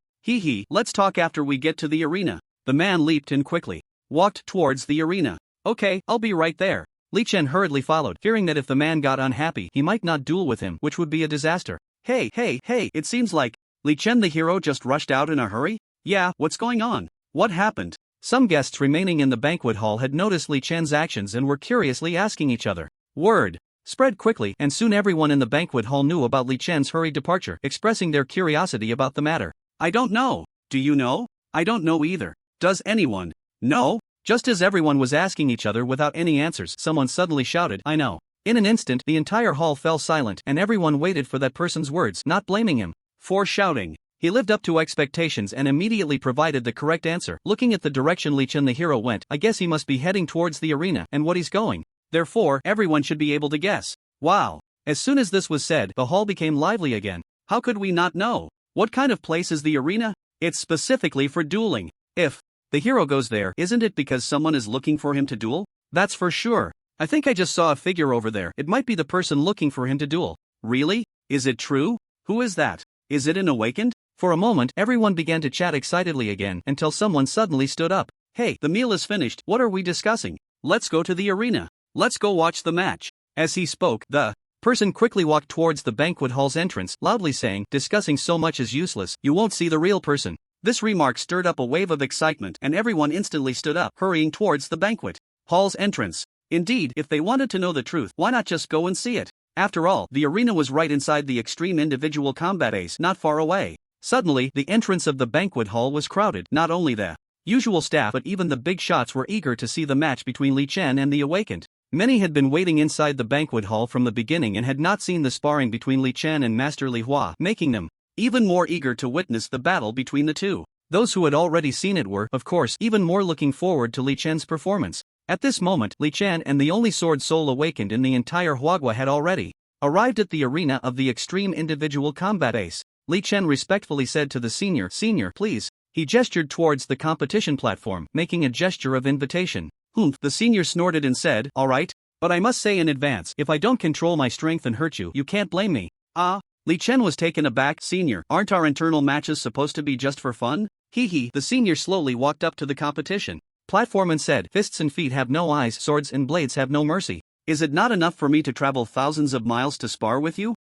Let's talk after we get to the arena. The man leaped and quickly walked towards the arena. Okay, I'll be right there. Li Chen hurriedly followed, fearing that if the man got unhappy, he might not duel with him, which would be a disaster. Hey, it seems like Li Chen the hero just rushed out in a hurry? Yeah, what's going on? What happened? Some guests remaining in the banquet hall had noticed Li Chen's actions and were curiously asking each other. Word spread quickly, and soon everyone in the banquet hall knew about Li Chen's hurried departure, expressing their curiosity about the matter. I don't know. Do you know? I don't know either. Does anyone know? Just as everyone was asking each other without any answers, someone suddenly shouted, I know. In an instant, the entire hall fell silent and everyone waited for that person's words, not blaming him for shouting. He lived up to expectations and immediately provided the correct answer. Looking at the direction Lee Chen the hero went, I guess he must be heading towards the arena and what he's going. Therefore, everyone should be able to guess. Wow. As soon as this was said, the hall became lively again. How could we not know? What kind of place is the arena? It's specifically for dueling. If the hero goes there, isn't it because someone is looking for him to duel? That's for sure. I think I just saw a figure over there. It might be the person looking for him to duel. Really? Is it true? Who is that? Is it an awakened? For a moment, everyone began to chat excitedly again until someone suddenly stood up. Hey, the meal is finished. What are we discussing? Let's go to the arena. Let's go watch the match. As he spoke, the person quickly walked towards the banquet hall's entrance, loudly saying, discussing so much is useless, you won't see the real person. This remark stirred up a wave of excitement and everyone instantly stood up, hurrying towards the banquet hall's entrance. Indeed, if they wanted to know the truth, why not just go and see it? After all, the arena was right inside the extreme individual combat ace, not far away. Suddenly, the entrance of the banquet hall was crowded. Not only the usual staff but even the big shots were eager to see the match between Lee Chen and the awakened. Many had been waiting inside the banquet hall from the beginning and had not seen the sparring between Lee Chen and Master Li Hua, making them even more eager to witness the battle between the two. Those who had already seen it were, of course, even more looking forward to Lee Chen's performance. At this moment, Lee Chen and the only sword soul awakened in the entire Huagua had already arrived at the arena of the extreme individual combat ace. Lee Chen respectfully said to the senior, please. He gestured towards the competition platform, making a gesture of invitation. The senior snorted and said, alright, but I must say in advance, if I don't control my strength and hurt you, you can't blame me. Lee Chen was taken aback. Senior, aren't our internal matches supposed to be just for fun? The senior slowly walked up to the competition platform and said, fists and feet have no eyes, swords and blades have no mercy. Is it not enough for me to travel thousands of miles to spar with you?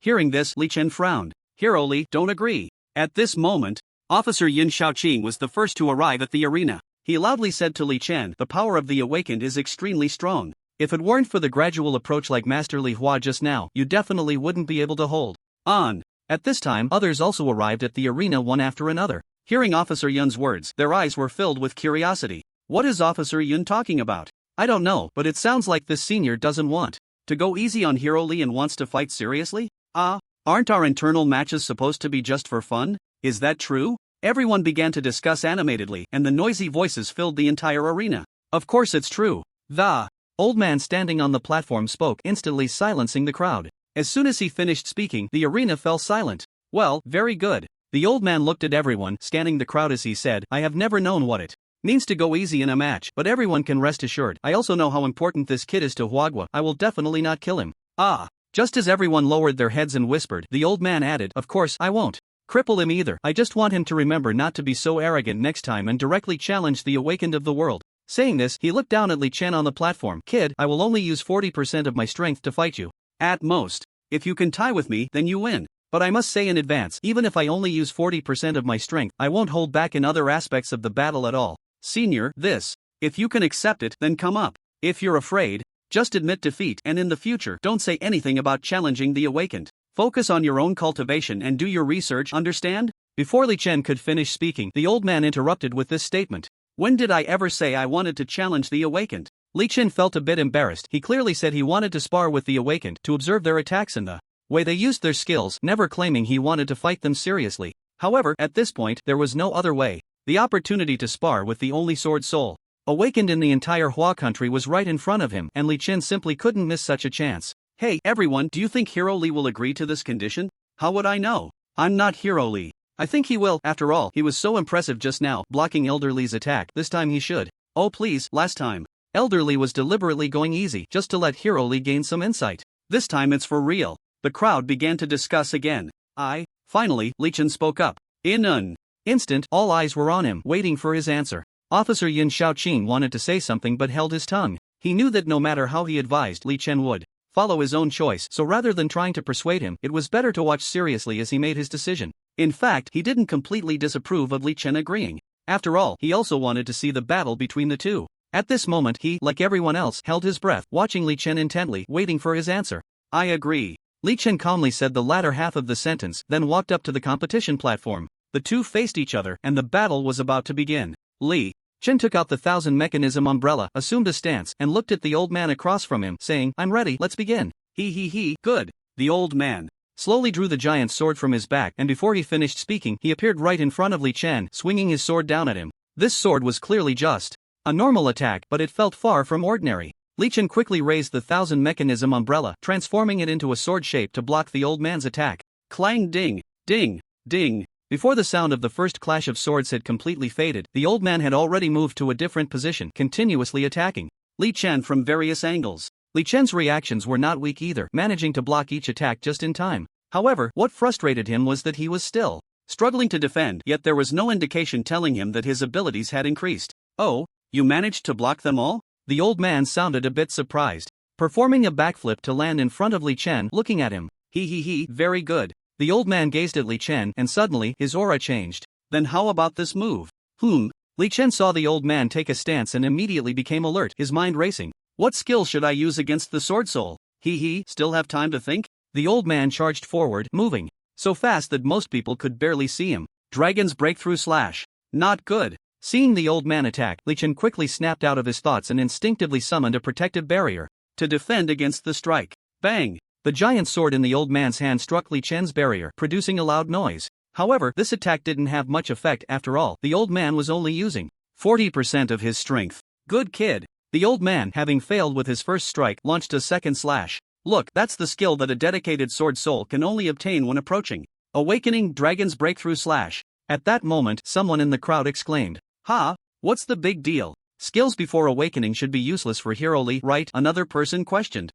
Hearing this, Lee Chen frowned. Hero Lee, don't agree. At this moment, Officer Yin Shaoqing was the first to arrive at the arena. He loudly said to Lee Chen, the power of the awakened is extremely strong. If it weren't for the gradual approach like Master Li Hua just now, you definitely wouldn't be able to hold on. At this time, others also arrived at the arena one after another. Hearing Officer Yun's words, their eyes were filled with curiosity. What is Officer Yun talking about? I don't know, but it sounds like this senior doesn't want to go easy on Hero Lee and wants to fight seriously? Aren't our internal matches supposed to be just for fun? Is that true? Everyone began to discuss animatedly, and the noisy voices filled the entire arena. Of course it's true. The old man standing on the platform spoke, instantly silencing the crowd. As soon as he finished speaking, the arena fell silent. Well, very good. The old man looked at everyone, scanning the crowd as he said, I have never known what it means to go easy in a match, but everyone can rest assured. I also know how important this kid is to Huagua. I will definitely not kill him. Just as everyone lowered their heads and whispered, the old man added, of course, I won't cripple him either. I just want him to remember not to be so arrogant next time and directly challenge the awakened of the world. Saying this, he looked down at Lee Chen on the platform. Kid, I will only use 40% of my strength to fight you. At most. If you can tie with me, then you win. But I must say in advance, even if I only use 40% of my strength, I won't hold back in other aspects of the battle at all. Senior, if you can accept it, then come up. If you're afraid, just admit defeat and in the future don't say anything about challenging the awakened. Focus on your own cultivation and do your research, understand? Before Lee Chen could finish speaking, the old man interrupted with this statement. When did I ever say I wanted to challenge the awakened? Lee Chen felt a bit embarrassed. He clearly said he wanted to spar with the awakened, to observe their attacks and the way they used their skills, never claiming he wanted to fight them seriously. However, at this point, there was no other way. The opportunity to spar with the only sword soul awakened in the entire Hua country was right in front of him, and Lee Chen simply couldn't miss such a chance. Hey, everyone, do you think Hero Lee will agree to this condition? How would I know? I'm not Hero Lee. I think he will. After all, he was so impressive just now, blocking Elder Lee's attack. This time he should. Oh please, last time Elder Lee was deliberately going easy just to let Hero Lee gain some insight. This time it's for real. The crowd began to discuss again. Finally, Lee Chen spoke up. In an instant, all eyes were on him, waiting for his answer. Officer Yin Shaoqing wanted to say something but held his tongue. He knew that no matter how he advised, Lee Chen would follow his own choice, so rather than trying to persuade him, it was better to watch seriously as he made his decision. In fact, he didn't completely disapprove of Lee Chen agreeing. After all, he also wanted to see the battle between the two. At this moment he, like everyone else, held his breath, watching Lee Chen intently, waiting for his answer. I agree. Lee Chen calmly said the latter half of the sentence, then walked up to the competition platform. The two faced each other, and the battle was about to begin. Lee Chen took out the 1000 mechanism umbrella, assumed a stance, and looked at the old man across from him, saying, "I'm ready, let's begin." He, good. The old man slowly drew the giant sword from his back, and before he finished speaking, he appeared right in front of Li Chen, swinging his sword down at him. This sword was clearly just a normal attack, but it felt far from ordinary. Li Chen quickly raised the 1000 mechanism umbrella, transforming it into a sword shape to block the old man's attack. Clang ding, ding, ding. Before the sound of the first clash of swords had completely faded, the old man had already moved to a different position, continuously attacking Li Chen from various angles. Li Chen's reactions were not weak either, managing to block each attack just in time. However, what frustrated him was that he was still struggling to defend, yet there was no indication telling him that his abilities had increased. "Oh, you managed to block them all?" The old man sounded a bit surprised, performing a backflip to land in front of Li Chen, looking at him. He, very good. The old man gazed at Li Chen, and suddenly, his aura changed. "Then how about this move?" Li Chen saw the old man take a stance and immediately became alert, his mind racing. "What skill should I use against the sword soul?" Still have time to think? The old man charged forward, moving so fast that most people could barely see him. Dragon's breakthrough slash. Not good. Seeing the old man attack, Li Chen quickly snapped out of his thoughts and instinctively summoned a protective barrier to defend against the strike. Bang! The giant sword in the old man's hand struck Li Chen's barrier, producing a loud noise. However, this attack didn't have much effect after all. The old man was only using 40% of his strength. Good kid. The old man, having failed with his first strike, launched a second slash. Look, that's the skill that a dedicated sword soul can only obtain when approaching Awakening Dragon's breakthrough slash. At that moment, someone in the crowd exclaimed, "Ha, what's the big deal? Skills before awakening should be useless for Hero Lee, right?" Another person questioned.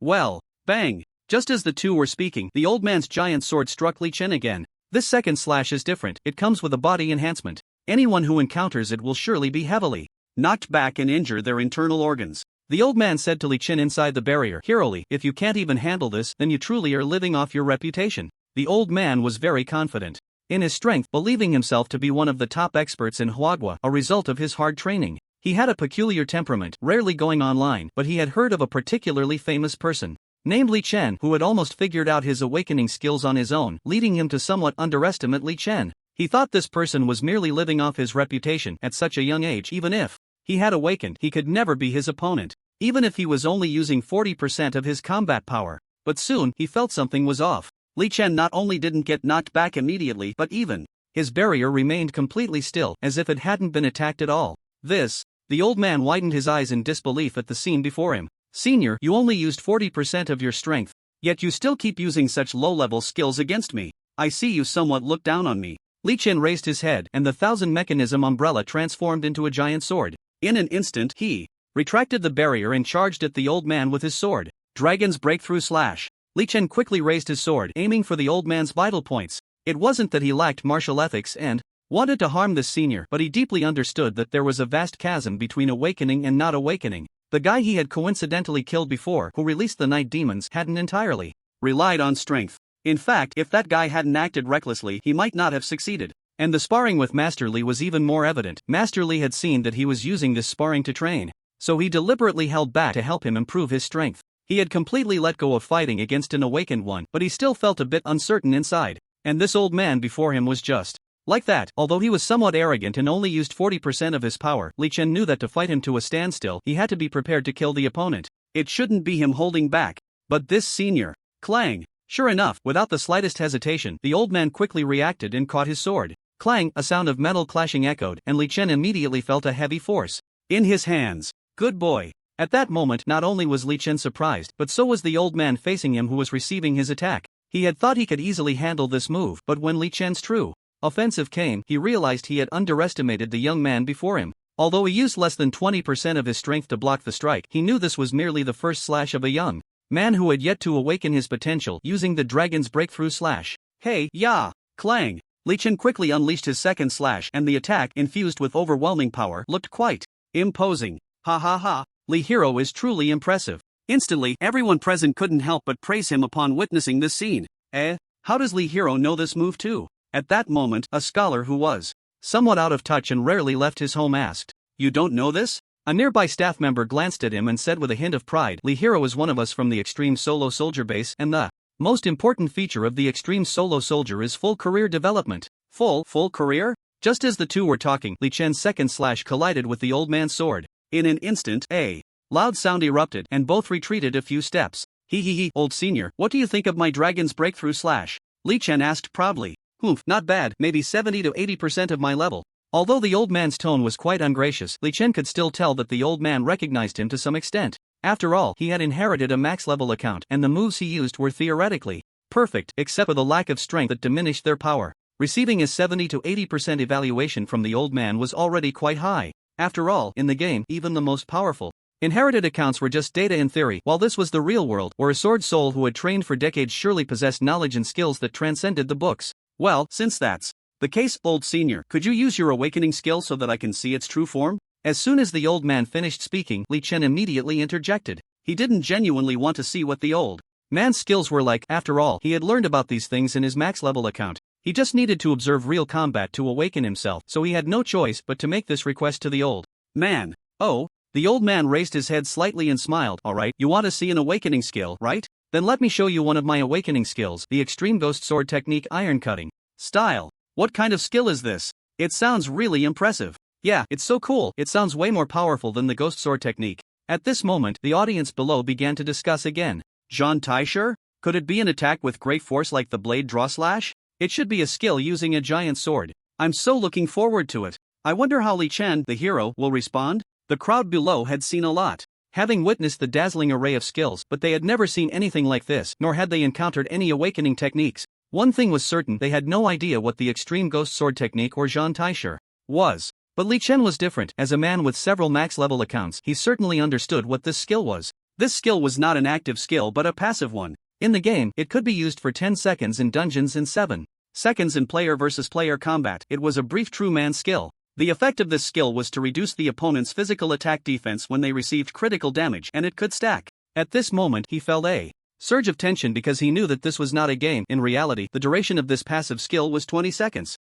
Well, bang. Just as the two were speaking, the old man's giant sword struck Li Chen again. This second slash is different, it comes with a body enhancement. Anyone who encounters it will surely be heavily knocked back and injure their internal organs. The old man said to Li Chen inside the barrier, "Hero Lee, if you can't even handle this, then you truly are living off your reputation." The old man was very confident in his strength, believing himself to be one of the top experts in Huagua, a result of his hard training. He had a peculiar temperament, rarely going online, but he had heard of a particularly famous person named Li Chen who had almost figured out his awakening skills on his own, leading him to somewhat underestimate Li Chen. He thought this person was merely living off his reputation at such a young age. Even if he had awakened, he could never be his opponent, even if he was only using 40% of his combat power. But soon, he felt something was off. Li Chen not only didn't get knocked back immediately, but even his barrier remained completely still, as if it hadn't been attacked at all. The old man widened his eyes in disbelief at the scene before him. "Senior, you only used 40% of your strength, yet you still keep using such low-level skills against me. I see you somewhat look down on me." Li Chen raised his head, and the 1000 mechanism umbrella transformed into a giant sword. In an instant, he retracted the barrier and charged at the old man with his sword. Dragon's breakthrough slash. Li Chen quickly raised his sword, aiming for the old man's vital points. It wasn't that he lacked martial ethics and wanted to harm this senior, but he deeply understood that there was a vast chasm between awakening and not awakening. The guy he had coincidentally killed before, who released the night demons, hadn't entirely relied on strength. In fact, if that guy hadn't acted recklessly, he might not have succeeded. And the sparring with Master Li was even more evident. Master Li had seen that he was using this sparring to train, so he deliberately held back to help him improve his strength. He had completely let go of fighting against an awakened one, but he still felt a bit uncertain inside. And this old man before him was just like that. Although he was somewhat arrogant and only used 40% of his power, Li Chen knew that to fight him to a standstill, he had to be prepared to kill the opponent. It shouldn't be him holding back. But this senior. Clang. Sure enough, without the slightest hesitation, the old man quickly reacted and caught his sword. Clang, a sound of metal clashing echoed, and Li Chen immediately felt a heavy force in his hands. Good boy. At that moment, not only was Li Chen surprised, but so was the old man facing him who was receiving his attack. He had thought he could easily handle this move, but when Li Chen's true offensive came, he realized he had underestimated the young man before him. Although he used less than 20% of his strength to block the strike, he knew this was merely the first slash of a young man who had yet to awaken his potential using the dragon's breakthrough slash. Hey, ya! Clang! Li Chen quickly unleashed his second slash, and the attack, infused with overwhelming power, looked quite imposing. Ha ha ha! Li Hero is truly impressive. Instantly, everyone present couldn't help but praise him upon witnessing this scene. How does Li Hero know this move too? At that moment, a scholar who was somewhat out of touch and rarely left his home asked, "You don't know this?" A nearby staff member glanced at him and said with a hint of pride, "Li Hero is one of us from the Extreme Solo Soldier base, and the most important feature of the Extreme Solo Soldier is full career development." Full career? Just as the two were talking, Li Chen's second slash collided with the old man's sword. In an instant, a loud sound erupted, and both retreated a few steps. He, old senior, what do you think of my dragon's breakthrough slash? Li Chen asked proudly. Oof, not bad, maybe 70 to 80% of my level. Although the old man's tone was quite ungracious, Li Chen could still tell that the old man recognized him to some extent. After all, he had inherited a max-level account, and the moves he used were theoretically perfect, except for the lack of strength that diminished their power. Receiving a 70 to 80% evaluation from the old man was already quite high. After all, in the game, even the most powerful inherited accounts were just data in theory, while this was the real world, where a sword soul who had trained for decades surely possessed knowledge and skills that transcended the books. Well, since that's the case, old senior, could you use your awakening skill so that I can see its true form? As soon as the old man finished speaking, Li Chen immediately interjected. He didn't genuinely want to see what the old man's skills were like. After all, he had learned about these things in his max-level account. He just needed to observe real combat to awaken himself, so he had no choice but to make this request to the old man. Oh, the old man raised his head slightly and smiled. Alright, you want to see an awakening skill, right? Then let me show you one of my awakening skills, the Extreme Ghost Sword Technique Iron Cutting Style. What kind of skill is this? It sounds really impressive. Yeah, it's so cool, it sounds way more powerful than the Ghost Sword Technique. At this moment, the audience below began to discuss again. Zhang Taisher? Could it be an attack with great force like the Blade Draw Slash? It should be a skill using a giant sword. I'm so looking forward to it. I wonder how Li Chen, the hero, will respond? The crowd below had seen a lot, having witnessed the dazzling array of skills, but they had never seen anything like this, nor had they encountered any awakening techniques. One thing was certain, they had no idea what the Extreme Ghost Sword Technique or Zhang Taisher was. But Li Chen was different. As a man with several max-level accounts, he certainly understood what this skill was. This skill was not an active skill but a passive one. In the game, it could be used for 10 seconds in dungeons and 7 seconds in player versus player combat. It was a brief true man skill. The effect of this skill was to reduce the opponent's physical attack defense when they received critical damage, and it could stack. At this moment, he felt a surge of tension because he knew that this was not a game. In reality, the duration of this passive skill was 20 seconds.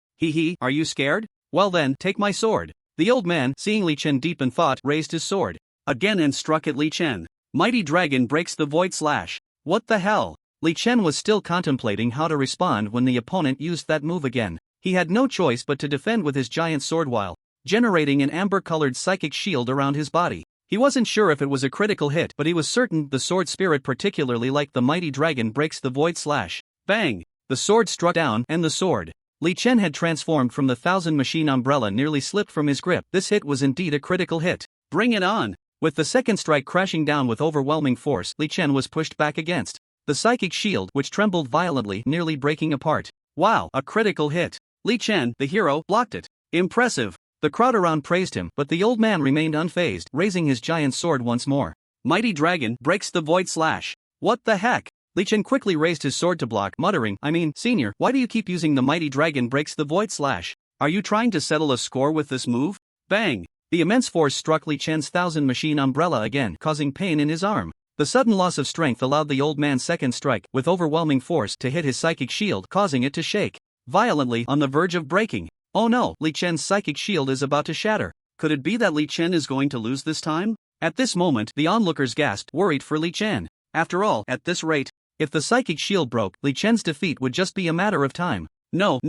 Are you scared? Well then, take my sword. The old man, seeing Li Chen deep in thought, raised his sword again and struck at Li Chen. Mighty Dragon breaks the void slash. What the hell? Li Chen was still contemplating how to respond when the opponent used that move again. He had no choice but to defend with his giant sword while generating an amber-colored psychic shield around his body. He wasn't sure if it was a critical hit, but he was certain the sword spirit, particularly like the mighty dragon, breaks the void slash. Bang! The sword struck down, and the sword Li Chen had transformed from the Thousand Machine umbrella nearly slipped from his grip. This hit was indeed a critical hit. Bring it on! With the second strike crashing down with overwhelming force, Li Chen was pushed back against the psychic shield, which trembled violently, nearly breaking apart. Wow, a critical hit. Li Chen, the hero, blocked it. Impressive. The crowd around praised him, but the old man remained unfazed, raising his giant sword once more. Mighty Dragon breaks the void slash. What the heck? Li Chen quickly raised his sword to block, muttering, Senior, why do you keep using the Mighty Dragon breaks the void slash? Are you trying to settle a score with this move? Bang! The immense force struck Li Chen's Thousand Machine umbrella again, causing pain in his arm. The sudden loss of strength allowed the old man's second strike, with overwhelming force, to hit his psychic shield, causing it to shake violently, on the verge of breaking. Oh no, Li Chen's psychic shield is about to shatter. Could it be that Li Chen is going to lose this time? At this moment, the onlookers gasped, worried for Li Chen. After all, at this rate, if the psychic shield broke, Li Chen's defeat would just be a matter of time. No,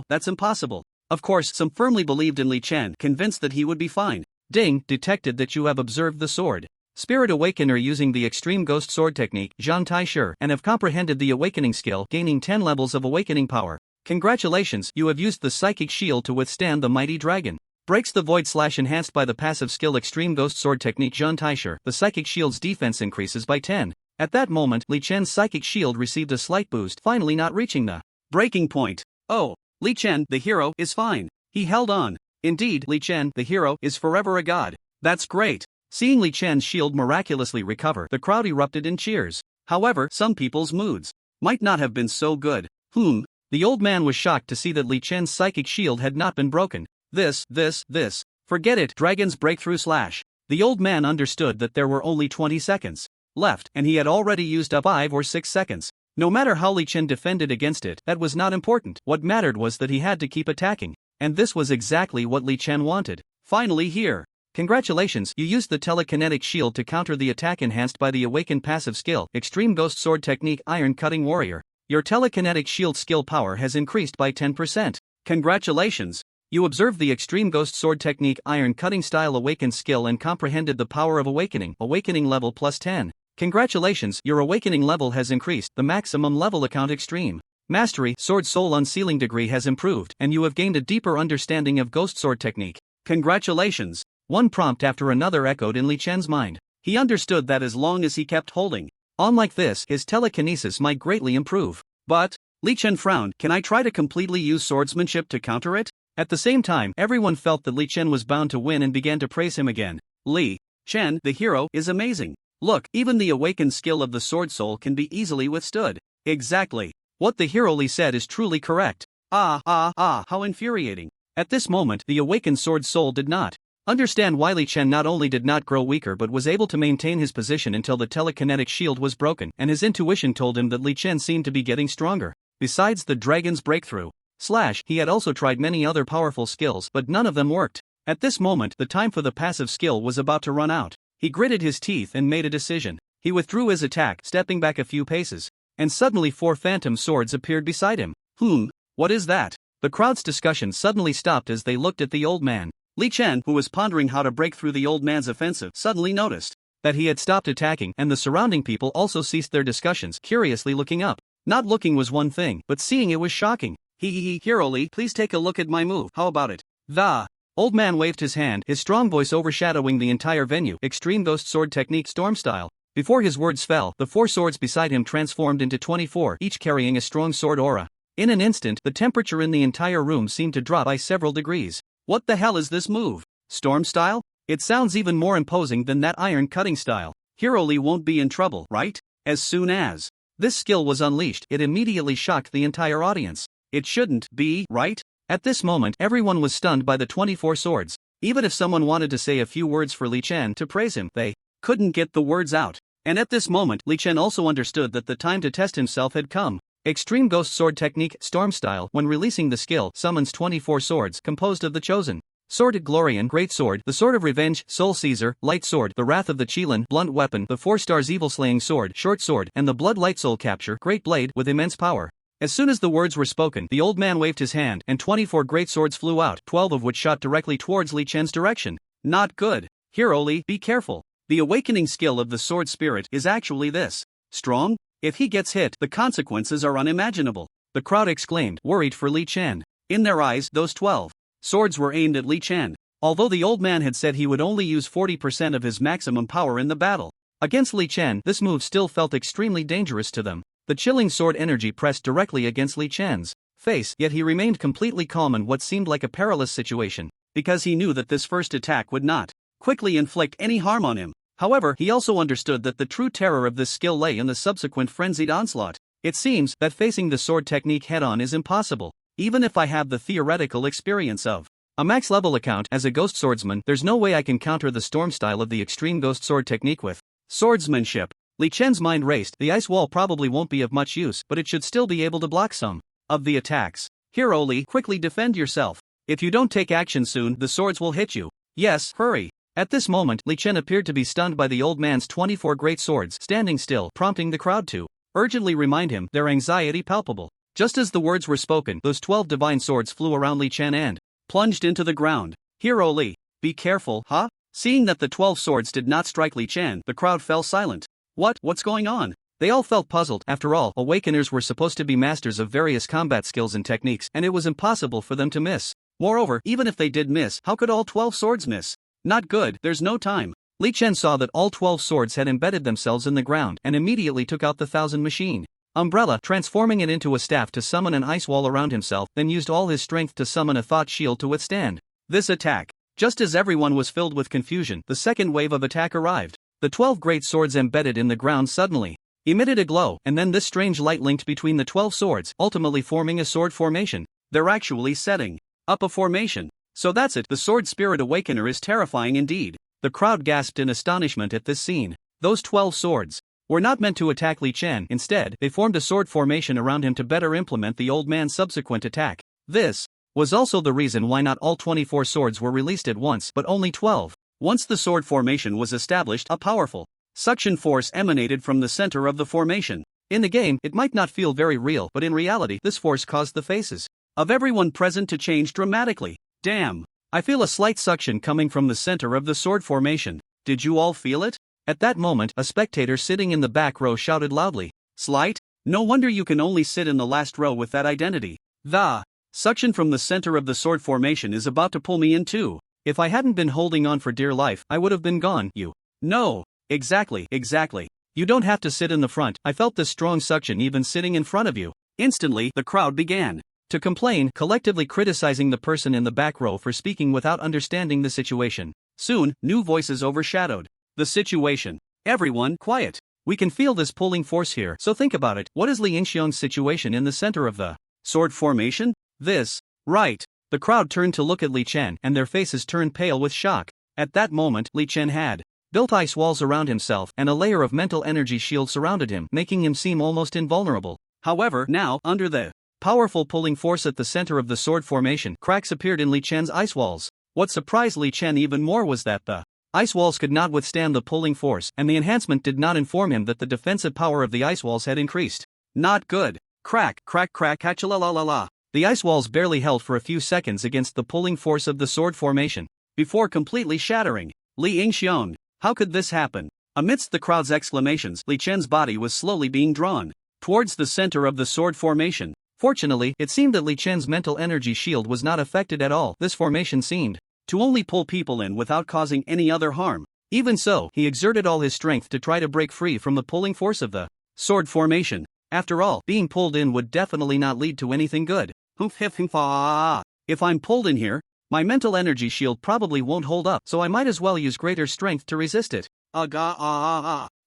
that's impossible. Of course, some firmly believed in Li Chen, convinced that he would be fine. Ding, detected that you have observed the sword Spirit Awakener using the Extreme Ghost Sword Technique, Zhang Taisher, and have comprehended the awakening skill, gaining 10 levels of awakening power. Congratulations, you have used the psychic shield to withstand the mighty dragon. Breaks the void slash enhanced by the passive skill Extreme Ghost Sword Technique Zhang Taisher. The psychic shield's defense increases by 10. At that moment, Li Chen's psychic shield received a slight boost, finally not reaching the breaking point. Oh, Li Chen, the hero, is fine. He held on. Indeed, Li Chen, the hero, is forever a god. That's great. Seeing Li Chen's shield miraculously recover, the crowd erupted in cheers. However, some people's moods might not have been so good. The old man was shocked to see that Li Chen's psychic shield had not been broken. Forget it, Dragon's breakthrough slash. The old man understood that there were only 20 seconds left, and he had already used up 5 or 6 seconds. No matter how Li Chen defended against it, that was not important. What mattered was that he had to keep attacking. And this was exactly what Li Chen wanted. Finally here. Congratulations, you used the telekinetic shield to counter the attack enhanced by the awakened passive skill, Extreme Ghost Sword Technique Iron Cutting Warrior. Your telekinetic shield skill power has increased by 10%. Congratulations. You observed the extreme ghost sword technique iron cutting style awakened skill and comprehended the power of awakening level plus 10. Congratulations, your awakening level has increased, the maximum level account extreme mastery sword soul unsealing degree has improved, and you have gained a deeper understanding of ghost sword technique. Congratulations. One prompt after another echoed in Li Chen's mind. He understood that as long as he kept holding on like this, his telekinesis might greatly improve. But, Li Chen frowned, can I try to completely use swordsmanship to counter it? At the same time, everyone felt that Li Chen was bound to win and began to praise him again. Li Chen, the hero, is amazing. Look, even the awakened skill of the sword soul can be easily withstood. Exactly. What the hero Li said is truly correct. How infuriating. At this moment, the awakened sword soul did not understand why Li Chen not only did not grow weaker but was able to maintain his position until the telekinetic shield was broken, and his intuition told him that Li Chen seemed to be getting stronger. Besides the dragon's breakthrough, he had also tried many other powerful skills but none of them worked. At this moment, the time for the passive skill was about to run out. He gritted his teeth and made a decision. He withdrew his attack, stepping back a few paces. And suddenly 4 phantom swords appeared beside him. What is that? The crowd's discussion suddenly stopped as they looked at the old man. Li Chen, who was pondering how to break through the old man's offensive, suddenly noticed that he had stopped attacking, and the surrounding people also ceased their discussions, curiously looking up. Not looking was one thing, but seeing it was shocking. Hero Li, please take a look at my move, how about it? The old man waved his hand, his strong voice overshadowing the entire venue. Extreme ghost sword technique storm style. Before his words fell, the 4 swords beside him transformed into 24, each carrying a strong sword aura. In an instant, the temperature in the entire room seemed to drop by several degrees. What the hell is this move? Storm style? It sounds even more imposing than that iron cutting style. Hero Li won't be in trouble, right? As soon as this skill was unleashed, it immediately shocked the entire audience. It shouldn't be, right? At this moment, everyone was stunned by the 24 swords. Even if someone wanted to say a few words for Li Chen to praise him, they couldn't get the words out. And at this moment, Li Chen also understood that the time to test himself had come. Extreme Ghost Sword Technique Storm Style. When releasing the skill, summons 24 swords, composed of the chosen Sword Glorian, Great Sword, the Sword of Revenge, Soul Caesar, Light Sword, the Wrath of the Qilin, Blunt Weapon, the 4 Stars Evil Slaying Sword, Short Sword, and the Blood Light Soul Capture, Great Blade, with immense power. As soon as the words were spoken, the old man waved his hand, and 24 great swords flew out, 12 of which shot directly towards Li Chen's direction. Not good. Hero Li, be careful. The awakening skill of the sword spirit is actually this strong. If he gets hit, the consequences are unimaginable. The crowd exclaimed, worried for Li Chen. In their eyes, those 12 swords were aimed at Li Chen. Although the old man had said he would only use 40% of his maximum power in the battle against Li Chen, this move still felt extremely dangerous to them. The chilling sword energy pressed directly against Li Chen's face, yet he remained completely calm in what seemed like a perilous situation, because he knew that this first attack would not quickly inflict any harm on him. However, he also understood that the true terror of this skill lay in the subsequent frenzied onslaught. It seems that facing the sword technique head-on is impossible. Even if I have the theoretical experience of a max-level account as a ghost swordsman, there's no way I can counter the storm style of the extreme ghost sword technique with swordsmanship. Li Chen's mind raced. The ice wall probably won't be of much use, but it should still be able to block some of the attacks. Hero Li, quickly defend yourself. If you don't take action soon, the swords will hit you. Yes, hurry. At this moment, Li Chen appeared to be stunned by the old man's 24 great swords standing still, prompting the crowd to urgently remind him, their anxiety palpable. Just as the words were spoken, those 12 divine swords flew around Li Chen and plunged into the ground. Hero Li, be careful, huh? Seeing that the 12 swords did not strike Li Chen, the crowd fell silent. What's going on? They all felt puzzled. After all, awakeners were supposed to be masters of various combat skills and techniques, and it was impossible for them to miss. Moreover, even if they did miss, how could all 12 swords miss? Not good, there's no time. Li Chen saw that all 12 swords had embedded themselves in the ground and immediately took out the 1000 machine umbrella, transforming it into a staff to summon an ice wall around himself, then used all his strength to summon a thought shield to withstand this attack. Just as everyone was filled with confusion, the second wave of attack arrived. The 12 great swords embedded in the ground suddenly emitted a glow, and then this strange light linked between the 12 swords, ultimately forming a sword formation. They're actually setting up a formation. So that's it, the sword spirit awakener is terrifying indeed. The crowd gasped in astonishment at this scene. Those 12 swords were not meant to attack Li Chen. Instead, they formed a sword formation around him to better implement the old man's subsequent attack. This was also the reason why not all 24 swords were released at once, but only 12. Once the sword formation was established, a powerful suction force emanated from the center of the formation. In the game, it might not feel very real, but in reality, this force caused the faces of everyone present to change dramatically. Damn. I feel a slight suction coming from the center of the sword formation. Did you all feel it? At that moment, a spectator sitting in the back row shouted loudly. Slight? No wonder you can only sit in the last row with that identity. The suction from the center of the sword formation is about to pull me in too. If I hadn't been holding on for dear life, I would have been gone. You. No. Exactly. You don't have to sit in the front. I felt this strong suction even sitting in front of you. Instantly, the crowd began to complain, collectively criticizing the person in the back row for speaking without understanding the situation. Soon, new voices overshadowed the situation. Everyone, quiet. We can feel this pulling force here, so think about it. What is Li Yingxiong's situation in the center of the sword formation? This. Right. The crowd turned to look at Li Chen, and their faces turned pale with shock. At that moment, Li Chen had built ice walls around himself, and a layer of mental energy shield surrounded him, making him seem almost invulnerable. However, now, under the powerful pulling force at the center of the sword formation, cracks appeared in Li Chen's ice walls. What surprised Li Chen even more was that the ice walls could not withstand the pulling force, and the enhancement did not inform him that the defensive power of the ice walls had increased. Not good. Crack, hatchala-la-la-la. The ice walls barely held for a few seconds against the pulling force of the sword formation, before completely shattering. Li Yingxiong, how could this happen? Amidst the crowd's exclamations, Li Chen's body was slowly being drawn towards the center of the sword formation. Fortunately, it seemed that Li Chen's mental energy shield was not affected at all. This formation seemed to only pull people in without causing any other harm. Even so, he exerted all his strength to try to break free from the pulling force of the sword formation. After all, being pulled in would definitely not lead to anything good. If I'm pulled in here, my mental energy shield probably won't hold up, so I might as well use greater strength to resist it.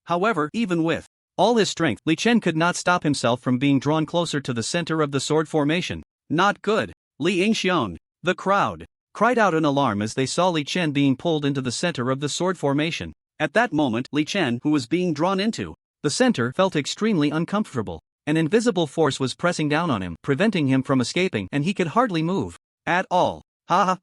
However, even with all his strength, Li Chen could not stop himself from being drawn closer to the center of the sword formation. Not good. Li Yingxiong. The crowd cried out in alarm as they saw Li Chen being pulled into the center of the sword formation. At that moment, Li Chen, who was being drawn into the center, felt extremely uncomfortable. An invisible force was pressing down on him, preventing him from escaping, and he could hardly move at all.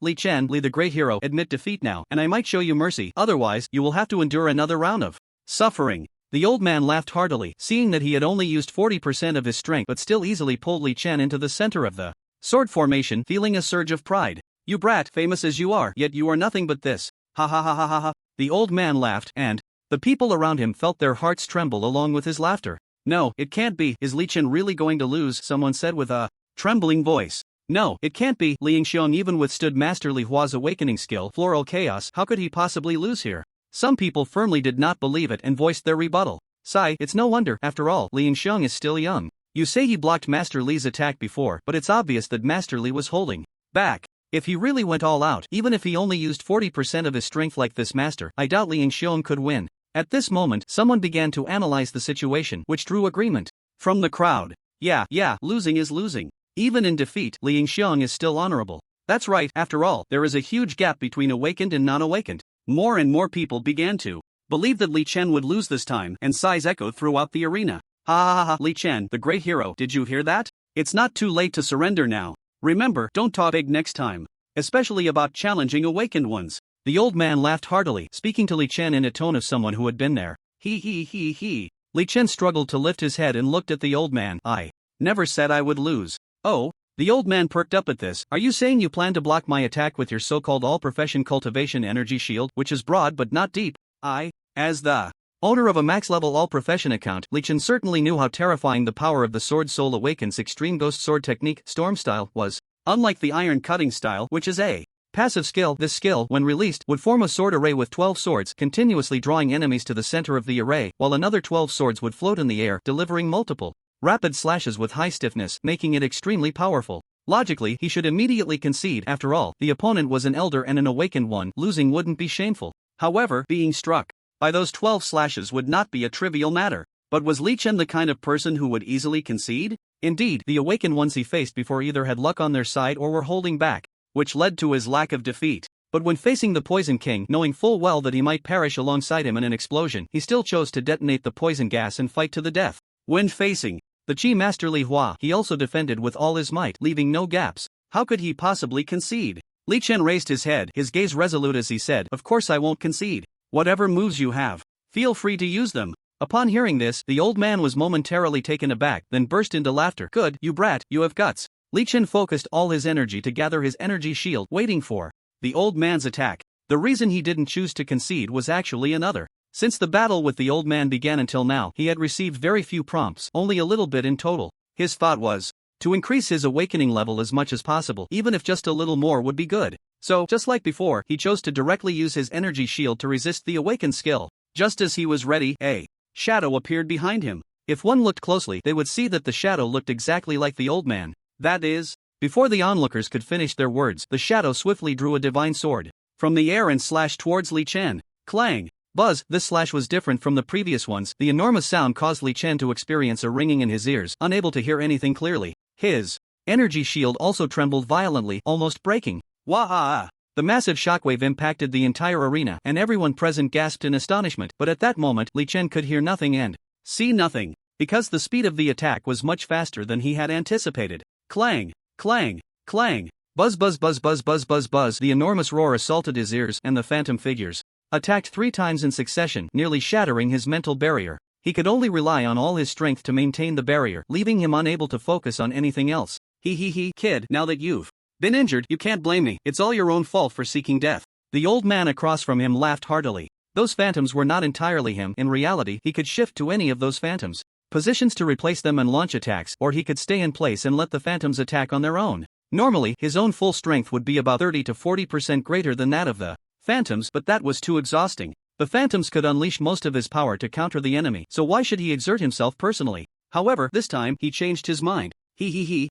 Li Chen, Li the great hero, admit defeat now, and I might show you mercy, otherwise, you will have to endure another round of suffering. The old man laughed heartily, seeing that he had only used 40% of his strength but still easily pulled Li Chen into the center of the sword formation, feeling a surge of pride. You brat, famous as you are, yet you are nothing but this. Ha. The old man laughed, and the people around him felt their hearts tremble along with his laughter. No, it can't be. Is Li Chen really going to lose? Someone said with a trembling voice. No, it can't be. Li Yingxiong even withstood Master Li Hua's awakening skill, Floral Chaos. How could he possibly lose here? Some people firmly did not believe it and voiced their rebuttal. Sigh, it's no wonder, after all, Li Yingxiong is still young. You say he blocked Master Li's attack before, but it's obvious that Master Li was holding back. If he really went all out, even if he only used 40% of his strength like this master, I doubt Li Yingxiong could win. At this moment, someone began to analyze the situation, which drew agreement from the crowd. Yeah, losing is losing. Even in defeat, Li Yingxiong is still honorable. That's right, after all, there is a huge gap between awakened and non-awakened. More and more people began to believe that Li Chen would lose this time, and sighs echoed throughout the arena. Ha, Li Chen, the great hero, did you hear that? It's not too late to surrender now. Remember, don't talk big next time. Especially about challenging awakened ones. The old man laughed heartily, speaking to Li Chen in a tone of someone who had been there. He. Li Chen struggled to lift his head and looked at the old man. I never said I would lose. Oh? The old man perked up at this. Are you saying you plan to block my attack with your so-called all-profession cultivation energy shield, which is broad but not deep? As the owner of a max-level all-profession account, Li Chen certainly knew how terrifying the power of the Sword Soul Awakens Extreme Ghost Sword Technique, Storm Style, was. Unlike the Iron Cutting Style, which is a passive skill, this skill, when released, would form a sword array with 12 swords, continuously drawing enemies to the center of the array, while another 12 swords would float in the air, delivering multiple rapid slashes with high stiffness, making it extremely powerful. Logically, he should immediately concede. After all, the opponent was an elder and an awakened one. Losing wouldn't be shameful. However, being struck by those 12 slashes would not be a trivial matter. But was Li Chen the kind of person who would easily concede? Indeed, the awakened ones he faced before either had luck on their side or were holding back, which led to his lack of defeat. But when facing the Poison King, knowing full well that he might perish alongside him in an explosion, he still chose to detonate the poison gas and fight to the death. When facing the Chi Master Li Hua, he also defended with all his might, leaving no gaps. How could he possibly concede? Li Chen raised his head, his gaze resolute as he said, "Of course I won't concede. Whatever moves you have, feel free to use them." Upon hearing this, the old man was momentarily taken aback, then burst into laughter. "Good, you brat, you have guts. Li Chen focused all his energy to gather his energy shield, waiting for the old man's attack. The reason he didn't choose to concede was actually another. Since the battle with the old man began until now, he had received very few prompts, only a little bit in total. His thought was to increase his awakening level as much as possible, even if just a little more would be good. So, just like before, he chose to directly use his energy shield to resist the awakened skill. Just as he was ready, a shadow appeared behind him. If one looked closely, they would see that the shadow looked exactly like the old man. That is, before the onlookers could finish their words, the shadow swiftly drew a divine sword from the air and slashed towards Li Chen. Clang! Buzz! This slash was different from the previous ones. The enormous sound caused Li Chen to experience a ringing in his ears, unable to hear anything clearly. His energy shield also trembled violently, almost breaking. Wah! The massive shockwave impacted the entire arena, and everyone present gasped in astonishment. But at that moment, Li Chen could hear nothing and see nothing, because the speed of the attack was much faster than he had anticipated. Clang! Clang! Clang! Buzz buzz buzz buzz buzz buzz buzz. The enormous roar assaulted his ears, and the phantom figures attacked 3 times in succession, nearly shattering his mental barrier. He could only rely on all his strength to maintain the barrier, leaving him unable to focus on anything else. Kid, now that you've been injured, you can't blame me. It's all your own fault for seeking death. The old man across from him laughed heartily. Those phantoms were not entirely him. In reality, he could shift to any of those phantoms positions to replace them and launch attacks, or he could stay in place and let the phantoms attack on their own. Normally, his own full strength would be about 30 to 40% greater than that of the phantoms, but that was too exhausting. The phantoms could unleash most of his power to counter the enemy, so why should he exert himself personally? However, this time, he changed his mind.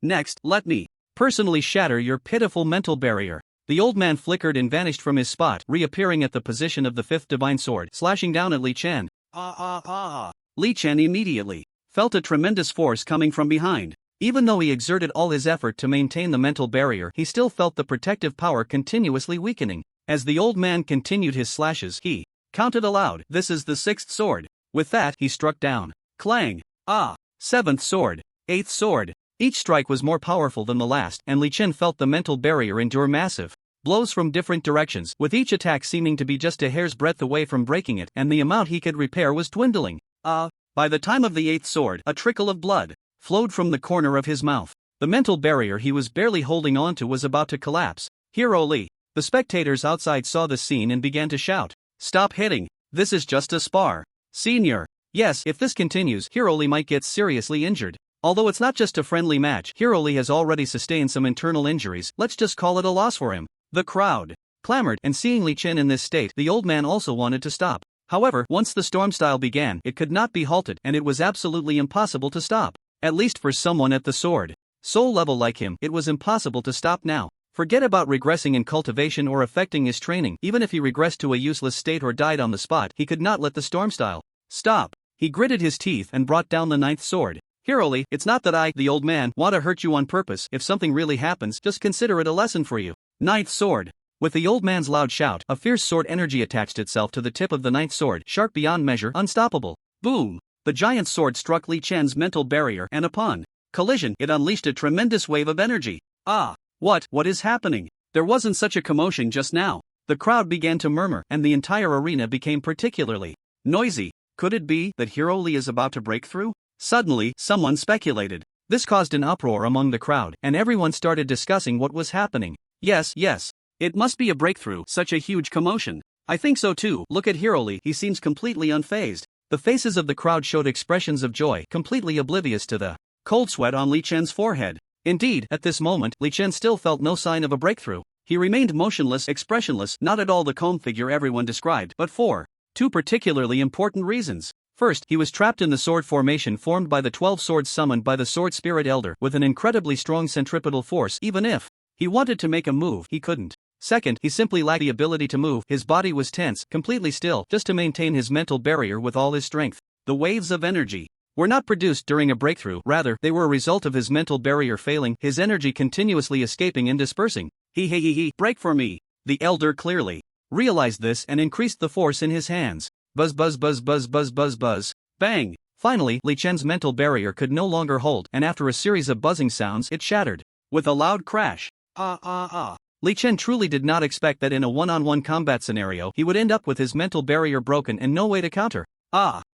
Next, let me personally shatter your pitiful mental barrier. The old man flickered and vanished from his spot, reappearing at the position of the 5th divine sword, slashing down at Li Chen. Li Chen immediately felt a tremendous force coming from behind. Even though he exerted all his effort to maintain the mental barrier, he still felt the protective power continuously weakening. As the old man continued his slashes, he counted aloud, "This is the 6th sword." With that, he struck down. Clang! 7th sword. 8th sword. Each strike was more powerful than the last, and Li Chen felt the mental barrier endure massive blows from different directions, with each attack seeming to be just a hair's breadth away from breaking it, and the amount he could repair was dwindling. By the time of the 8th sword, a trickle of blood flowed from the corner of his mouth. The mental barrier he was barely holding on to was about to collapse. Hero Li. The spectators outside saw the scene and began to shout, "Stop hitting! This is just a spar. Senior." Yes, if this continues, Hero Li might get seriously injured. Although it's not just a friendly match, Hero Li has already sustained some internal injuries. Let's just call it a loss for him. The crowd clamored, and seeing Li Chen in this state, the old man also wanted to stop. However, once the storm style began, it could not be halted, and it was absolutely impossible to stop. At least for someone at the sword soul level like him, it was impossible to stop now. Forget about regressing in cultivation or affecting his training. Even if he regressed to a useless state or died on the spot, he could not let the storm style stop. He gritted his teeth and brought down the 9th sword. Hero Li, it's not that the old man, want to hurt you on purpose. If something really happens, just consider it a lesson for you. 9th sword. With the old man's loud shout, a fierce sword energy attached itself to the tip of the 9th sword, sharp beyond measure, unstoppable. Boom! The giant sword struck Li Chen's mental barrier, and upon collision, it unleashed a tremendous wave of energy. What is happening? There wasn't such a commotion just now. The crowd began to murmur, and the entire arena became particularly noisy. Could it be that Hero Li is about to break through? Suddenly, someone speculated. This caused an uproar among the crowd, and everyone started discussing what was happening. Yes. It must be a breakthrough, such a huge commotion. I think so too. Look at Hero Li, he seems completely unfazed. The faces of the crowd showed expressions of joy, completely oblivious to the cold sweat on Li Chen's forehead. Indeed, at this moment, Li Chen still felt no sign of a breakthrough. He remained motionless, expressionless, not at all the calm figure everyone described, but for 2 particularly important reasons. First, he was trapped in the sword formation formed by the 12 swords summoned by the Sword Spirit Elder, with an incredibly strong centripetal force. Even if he wanted to make a move, he couldn't. Second, he simply lacked the ability to move. His body was tense, completely still, just to maintain his mental barrier with all his strength. The waves of energy were not produced during a breakthrough, rather, they were a result of his mental barrier failing, his energy continuously escaping and dispersing. Break for me. The Elder clearly realized this and increased the force in his hands. Buzz buzz buzz buzz buzz buzz buzz. Bang! Finally, Li Chen's mental barrier could no longer hold, and after a series of buzzing sounds, it shattered. With a loud crash. Li Chen truly did not expect that in a one-on-one combat scenario he would end up with his mental barrier broken and no way to counter.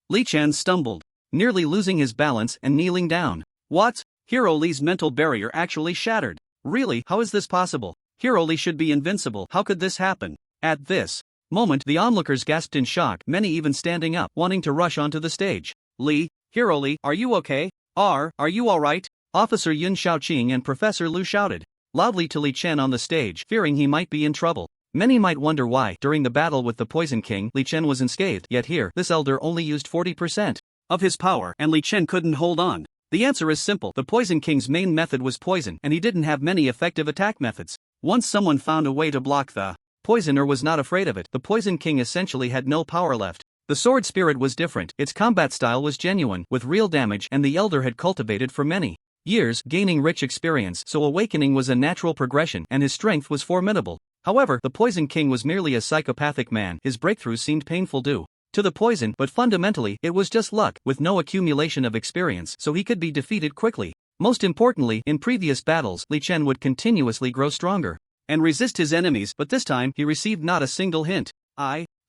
Li Chen stumbled, nearly losing his balance and kneeling down. What? Hero Lee's mental barrier actually shattered. Really, how is this possible? Hero Lee should be invincible. How could this happen? At this moment, the onlookers gasped in shock, many even standing up, wanting to rush onto the stage. Lee, Hero Lee, are you okay? Are you alright? Officer Yun Shaoqing and Professor Lu shouted loudly to Li Chen on the stage, fearing he might be in trouble. Many might wonder why, during the battle with the Poison King, Li Chen was unscathed, yet here, this elder only used 40% of his power, and Li Chen couldn't hold on. The answer is simple: the Poison King's main method was poison, and he didn't have many effective attack methods. Once someone found a way to block the poisoner was not afraid of it, the Poison King essentially had no power left. The sword spirit was different, its combat style was genuine, with real damage, and the elder had cultivated for many years, gaining rich experience, so awakening was a natural progression, and his strength was formidable. However, the Poison King was merely a psychopathic man. His breakthroughs seemed painful due to the poison, but fundamentally, it was just luck, with no accumulation of experience, so he could be defeated quickly. Most importantly, in previous battles, Li Chen would continuously grow stronger and resist his enemies, but this time, he received not a single hint.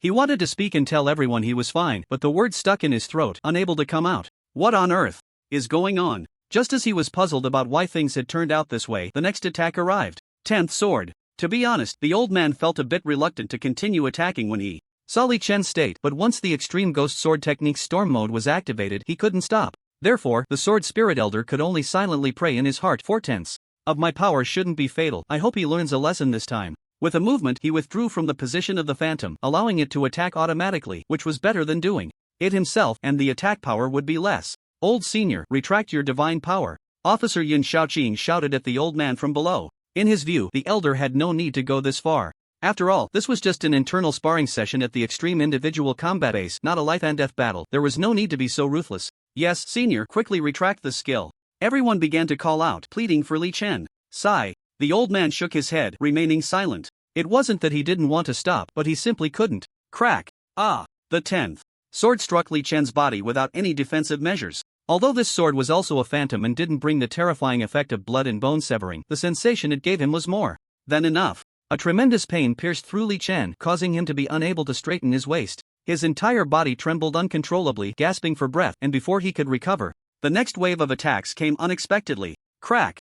He wanted to speak and tell everyone he was fine, but the words stuck in his throat, unable to come out. What on earth is going on? Just as he was puzzled about why things had turned out this way, the next attack arrived. 10th sword. To be honest, the old man felt a bit reluctant to continue attacking when he saw Li Chen's state, but once the extreme ghost sword technique's storm mode was activated, he couldn't stop. Therefore, the sword spirit elder could only silently pray in his heart, 4/10 of my power shouldn't be fatal. I hope he learns a lesson this time. With a movement, he withdrew from the position of the phantom, allowing it to attack automatically, which was better than doing it himself, and the attack power would be less. Old senior, retract your divine power. Officer Yun Shaoqing shouted at the old man from below. In his view, the elder had no need to go this far. After all, this was just an internal sparring session at the extreme individual combat base, not a life and death battle. There was no need to be so ruthless. Yes, senior, quickly retract the skill. Everyone began to call out, pleading for Li Chen. Sigh. The old man shook his head, remaining silent. It wasn't that he didn't want to stop, but he simply couldn't. Crack. The 10th sword struck Li Chen's body without any defensive measures. Although this sword was also a phantom and didn't bring the terrifying effect of blood and bone severing, the sensation it gave him was more than enough. A tremendous pain pierced through Li Chen, causing him to be unable to straighten his waist. His entire body trembled uncontrollably, gasping for breath, and before he could recover, the next wave of attacks came unexpectedly. Crack.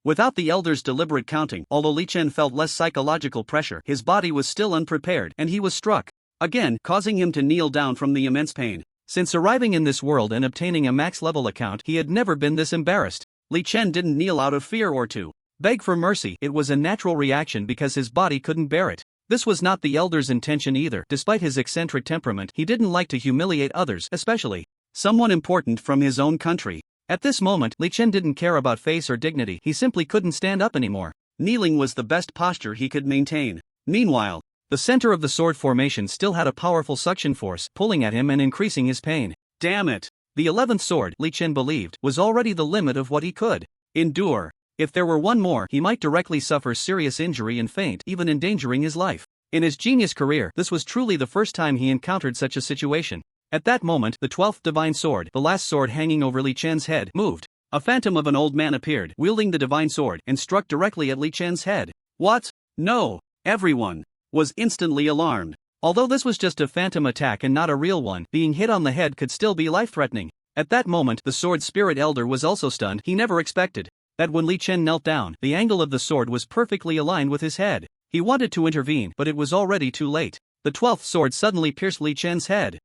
Without the elder's deliberate counting, although Li Chen felt less psychological pressure, his body was still unprepared, and he was struck again, causing him to kneel down from the immense pain. Since arriving in this world and obtaining a max-level account, he had never been this embarrassed. Li Chen didn't kneel out of fear or to beg for mercy. It was a natural reaction because his body couldn't bear it. This was not the elder's intention either. Despite his eccentric temperament, he didn't like to humiliate others, especially someone important from his own country. At this moment, Li Chen didn't care about face or dignity. He simply couldn't stand up anymore. Kneeling was the best posture he could maintain. Meanwhile, the center of the sword formation still had a powerful suction force, pulling at him and increasing his pain. Damn it! The 11th sword, Li Chen believed, was already the limit of what he could endure. If there were one more, he might directly suffer serious injury and faint, even endangering his life. In his genius career, this was truly the first time he encountered such a situation. At that moment, the 12th divine sword, the last sword hanging over Li Chen's head, moved. A phantom of an old man appeared, wielding the divine sword, and struck directly at Li Chen's head. What? No! Everyone was instantly alarmed. Although this was just a phantom attack and not a real one, being hit on the head could still be life-threatening. At that moment, the sword spirit elder was also stunned. He never expected that when Li Chen knelt down, the angle of the sword was perfectly aligned with his head. He wanted to intervene, but it was already too late. The 12th sword suddenly pierced Li Chen's head.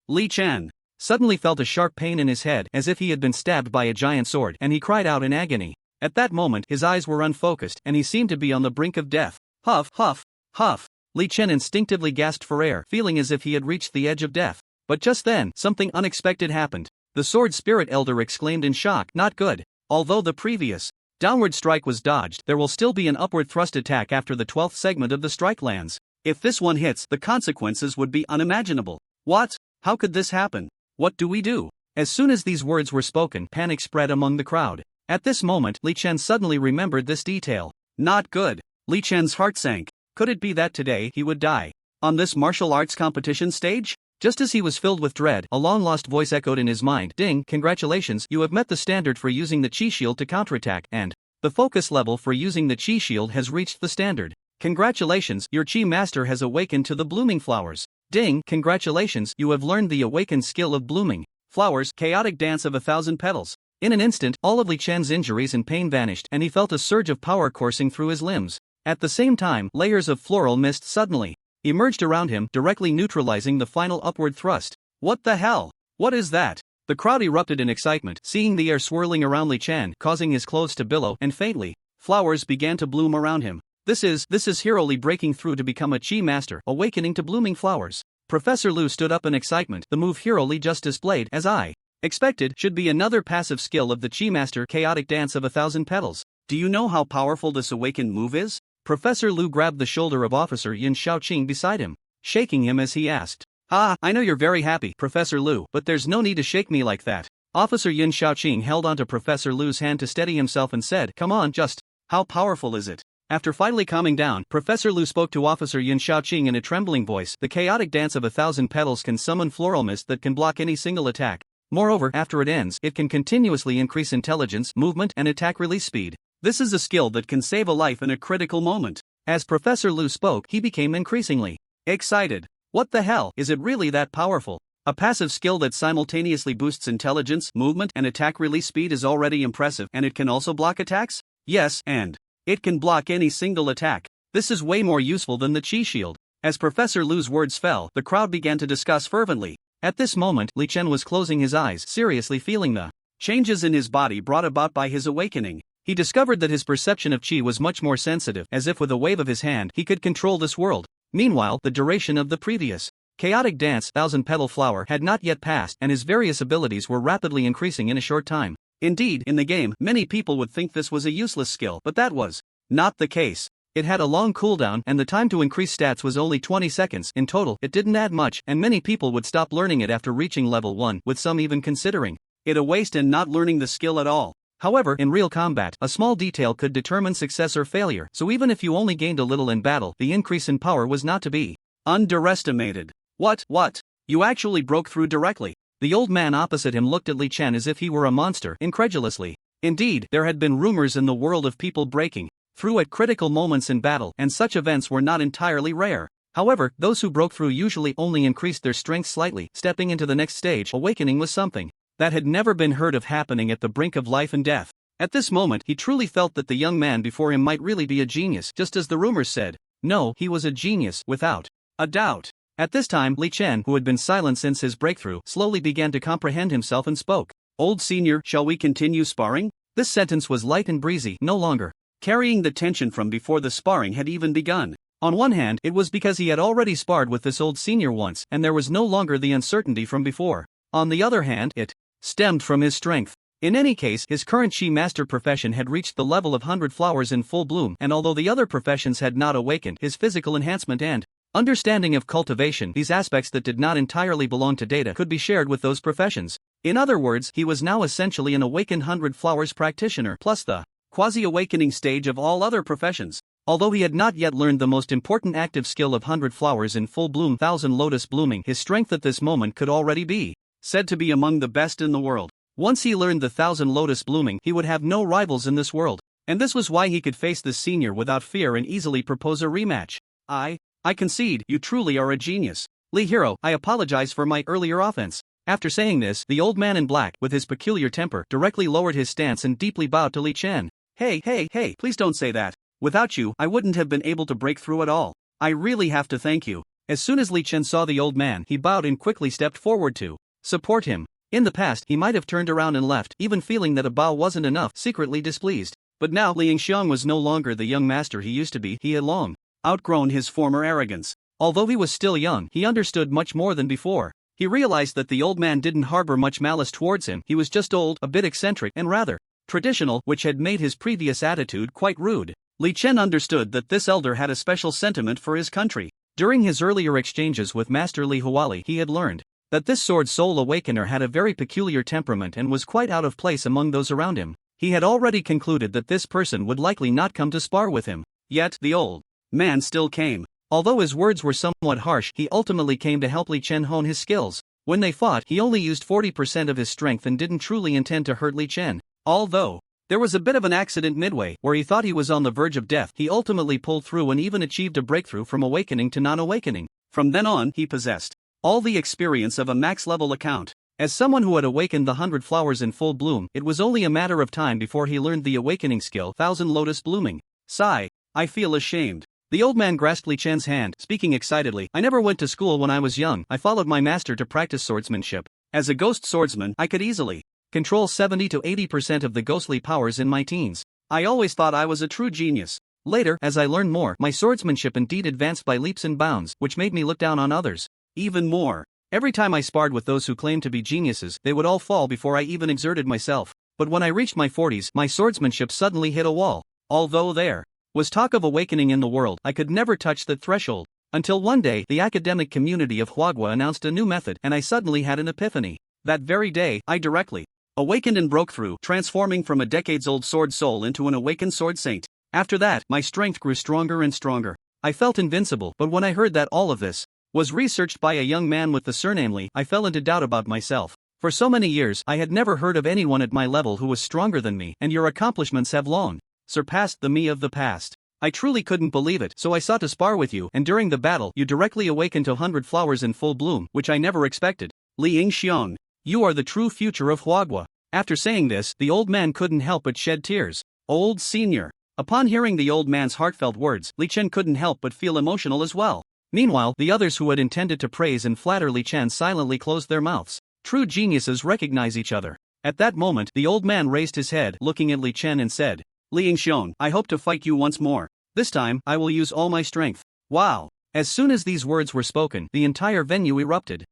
Li Chen suddenly felt a sharp pain in his head, as if he had been stabbed by a giant sword, and he cried out in agony. At that moment, his eyes were unfocused, and he seemed to be on the brink of death. Huff, huff, huff. Li Chen instinctively gasped for air, feeling as if he had reached the edge of death. But just then, something unexpected happened. The sword spirit elder exclaimed in shock, not good. Although the previous downward strike was dodged, there will still be an upward thrust attack after the 12th segment of the strike lands. If this one hits, the consequences would be unimaginable. What? How could this happen? What do we do? As soon as these words were spoken, panic spread among the crowd. At this moment, Li Chen suddenly remembered this detail. Not good. Li Chen's heart sank. Could it be that today he would die on this martial arts competition stage? Just as he was filled with dread, a long-lost voice echoed in his mind. Ding, congratulations, you have met the standard for using the chi shield to counterattack, and the focus level for using the chi shield has reached the standard. Congratulations, your chi master has awakened to the blooming flowers. Ding, congratulations, you have learned the awakened skill of blooming flowers, chaotic dance of 1,000 petals. In an instant, all of Li Chen's injuries and pain vanished and he felt a surge of power coursing through his limbs. At the same time, layers of floral mist suddenly emerged around him, directly neutralizing the final upward thrust. What the hell? What is that? The crowd erupted in excitement, seeing the air swirling around Li Chen, causing his clothes to billow, and faintly, flowers began to bloom around him. This is Hero Li breaking through to become a Chi master, awakening to blooming flowers. Professor Lu stood up in excitement. The move Hero Li just displayed, as I expected, should be another passive skill of the Chi master, chaotic dance of 1,000 petals. Do you know how powerful this awakened move is? Professor Lu grabbed the shoulder of Officer Yin Shaoqing beside him, shaking him as he asked. Ah, I know you're very happy, Professor Lu, but there's no need to shake me like that. Officer Yin Shaoqing held onto Professor Lu's hand to steady himself and said, come on, just, how powerful is it? After finally calming down, Professor Lu spoke to Officer Yin Shaoqing in a trembling voice. The chaotic dance of 1,000 petals can summon floral mist that can block any single attack. Moreover, after it ends, it can continuously increase intelligence, movement, and attack release speed. This is a skill that can save a life in a critical moment. As Professor Lu spoke, he became increasingly excited. What the hell, is it really that powerful? A passive skill that simultaneously boosts intelligence, movement, and attack release speed is already impressive, and it can also block attacks? Yes, and it can block any single attack. This is way more useful than the Chi Shield. As Professor Lu's words fell, the crowd began to discuss fervently. At this moment, Li Chen was closing his eyes, seriously feeling the changes in his body brought about by his awakening. He discovered that his perception of Chi was much more sensitive, as if with a wave of his hand he could control this world. Meanwhile, the duration of the previous chaotic dance, 1,000-petal flower, had not yet passed, and his various abilities were rapidly increasing in a short time. Indeed, in the game, many people would think this was a useless skill, but that was not the case. It had a long cooldown, and the time to increase stats was only 20 seconds. In total, it didn't add much, and many people would stop learning it after reaching level 1, with some even considering it a waste and not learning the skill at all. However, in real combat, a small detail could determine success or failure, so even if you only gained a little in battle, the increase in power was not to be underestimated. What? You actually broke through directly? The old man opposite him looked at Li Chen as if he were a monster, incredulously. Indeed, there had been rumors in the world of people breaking through at critical moments in battle, and such events were not entirely rare. However, those who broke through usually only increased their strength slightly. Stepping into the next stage, awakening was something that had never been heard of happening at the brink of life and death. At this moment, he truly felt that the young man before him might really be a genius, just as the rumors said. No, he was a genius, without a doubt. At this time, Li Chen, who had been silent since his breakthrough, slowly began to comprehend himself and spoke. Old senior, shall we continue sparring? This sentence was light and breezy, no longer carrying the tension from before the sparring had even begun. On one hand, it was because he had already sparred with this old senior once, and there was no longer the uncertainty from before. On the other hand, it stemmed from his strength. In any case, his current Chi master profession had reached the level of 100 flowers in full bloom, and although the other professions had not awakened, his physical enhancement and understanding of cultivation, these aspects that did not entirely belong to data, could be shared with those professions. In other words, he was now essentially an awakened 100 flowers practitioner, plus the quasi-awakening stage of all other professions. Although he had not yet learned the most important active skill of 100 flowers in full bloom, 1,000 lotus blooming, his strength at this moment could already be said to be among the best in the world. Once he learned the 1,000 lotus blooming, he would have no rivals in this world. And this was why he could face this senior without fear and easily propose a rematch. I concede, you truly are a genius. Li Hero, I apologize for my earlier offense. After saying this, the old man in black, with his peculiar temper, directly lowered his stance and deeply bowed to Li Chen. Hey, please don't say that. Without you, I wouldn't have been able to break through at all. I really have to thank you. As soon as Li Chen saw the old man, he bowed and quickly stepped forward to support him. In the past, he might have turned around and left, even feeling that a bow wasn't enough, secretly displeased. But now, Liang Xiang was no longer the young master he used to be. He had long outgrown his former arrogance. Although he was still young, he understood much more than before. He realized that the old man didn't harbor much malice towards him. He was just old, a bit eccentric, and rather traditional, which had made his previous attitude quite rude. Li Chen understood that this elder had a special sentiment for his country. During his earlier exchanges with Master Li Huali, he had learned that this sword soul awakener had a very peculiar temperament and was quite out of place among those around him. He had already concluded that this person would likely not come to spar with him. Yet, the old man still came. Although his words were somewhat harsh, he ultimately came to help Li Chen hone his skills. When they fought, he only used 40% of his strength and didn't truly intend to hurt Li Chen. Although there was a bit of an accident midway, where he thought he was on the verge of death, he ultimately pulled through and even achieved a breakthrough from awakening to non-awakening. From then on, he possessed all the experience of a max-level account. As someone who had awakened the 100 flowers in full bloom, it was only a matter of time before he learned the awakening skill, 1000 lotus blooming. Sigh. I feel ashamed. The old man grasped Li Chen's hand, speaking excitedly. I never went to school when I was young. I followed my master to practice swordsmanship. As a ghost swordsman, I could easily control 70 to 80% of the ghostly powers in my teens. I always thought I was a true genius. Later, as I learned more, my swordsmanship indeed advanced by leaps and bounds, which made me look down on others even more. Every time I sparred with those who claimed to be geniuses, they would all fall before I even exerted myself. But when I reached my 40s, my swordsmanship suddenly hit a wall. Although there was talk of awakening in the world, I could never touch that threshold. Until one day, the academic community of Huagua announced a new method, and I suddenly had an epiphany. That very day, I directly awakened and broke through, transforming from a decades-old sword soul into an awakened sword saint. After that, my strength grew stronger and stronger. I felt invincible, but when I heard that all of this was researched by a young man with the surname Li, I fell into doubt about myself. For so many years, I had never heard of anyone at my level who was stronger than me, and your accomplishments have long surpassed the me of the past. I truly couldn't believe it, so I sought to spar with you, and during the battle, you directly awakened to 100 flowers in full bloom, which I never expected. Li Yingxiong, you are the true future of Huagua. After saying this, the old man couldn't help but shed tears. Old senior. Upon hearing the old man's heartfelt words, Li Chen couldn't help but feel emotional as well. Meanwhile, the others who had intended to praise and flatter Li Chen silently closed their mouths. True geniuses recognize each other. At that moment, the old man raised his head, looking at Li Chen and said, Li Yingxiong, I hope to fight you once more. This time, I will use all my strength. Wow! As soon as these words were spoken, the entire venue erupted.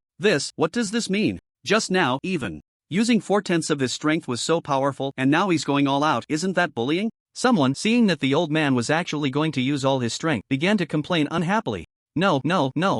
What does this mean? Just now, even using 4/10 of his strength was so powerful, and now he's going all out. Isn't that bullying? Someone, seeing that the old man was actually going to use all his strength, began to complain unhappily. No,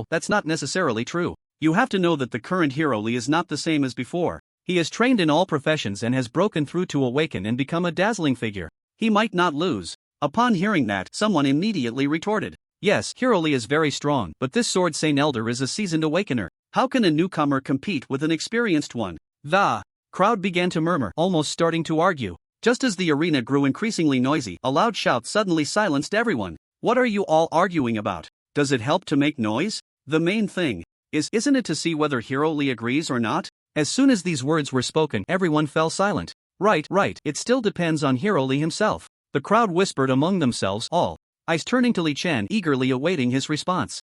that's not necessarily true. You have to know that the current hero Li is not the same as before. He is trained in all professions and has broken through to awaken and become a dazzling figure. He might not lose. Upon hearing that, someone immediately retorted. Yes, Hero Li is very strong, but this sword saint elder is a seasoned awakener. How can a newcomer compete with an experienced one? The crowd began to murmur, almost starting to argue. Just as the arena grew increasingly noisy, a loud shout suddenly silenced everyone. What are you all arguing about? Does it help to make noise? The main thing isn't it to see whether Hero Li agrees or not? As soon as these words were spoken, everyone fell silent. Right, it still depends on Hero Li himself. The crowd whispered among themselves, all eyes turning to Li Chen, eagerly awaiting his response.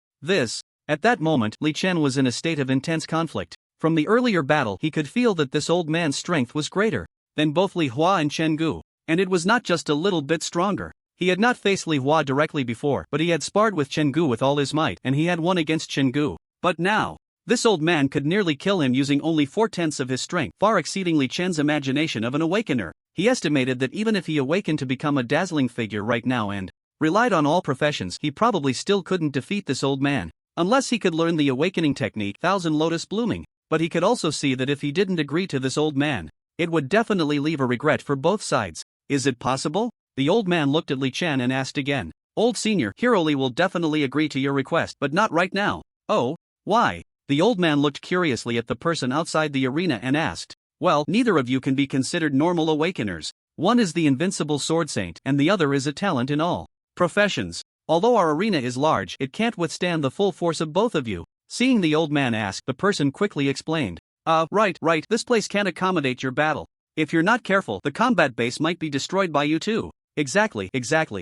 At that moment, Li Chen was in a state of intense conflict. From the earlier battle, he could feel that this old man's strength was greater than both Li Hua and Chen Gu, and it was not just a little bit stronger. He had not faced Li Hua directly before, but he had sparred with Chen Gu with all his might, and he had won against Chen Gu. But now, this old man could nearly kill him using only 4/10 of his strength, far exceeding Li Chen's imagination of an awakener. He estimated that even if he awakened to become a dazzling figure right now and relied on all professions, he probably still couldn't defeat this old man, unless he could learn the awakening technique, 1000 lotus blooming. But he could also see that if he didn't agree to this old man, it would definitely leave a regret for both sides. Is it possible? The old man looked at Li Chen and asked again. Old senior, Hero Li will definitely agree to your request, but not right now. Oh, why? The old man looked curiously at the person outside the arena and asked. Well, neither of you can be considered normal awakeners. One is the invincible sword saint, and the other is a talent in all professions. Although our arena is large, it can't withstand the full force of both of you. Seeing the old man ask, the person quickly explained. Right, this place can't accommodate your battle. If you're not careful, the combat base might be destroyed by you too. Exactly,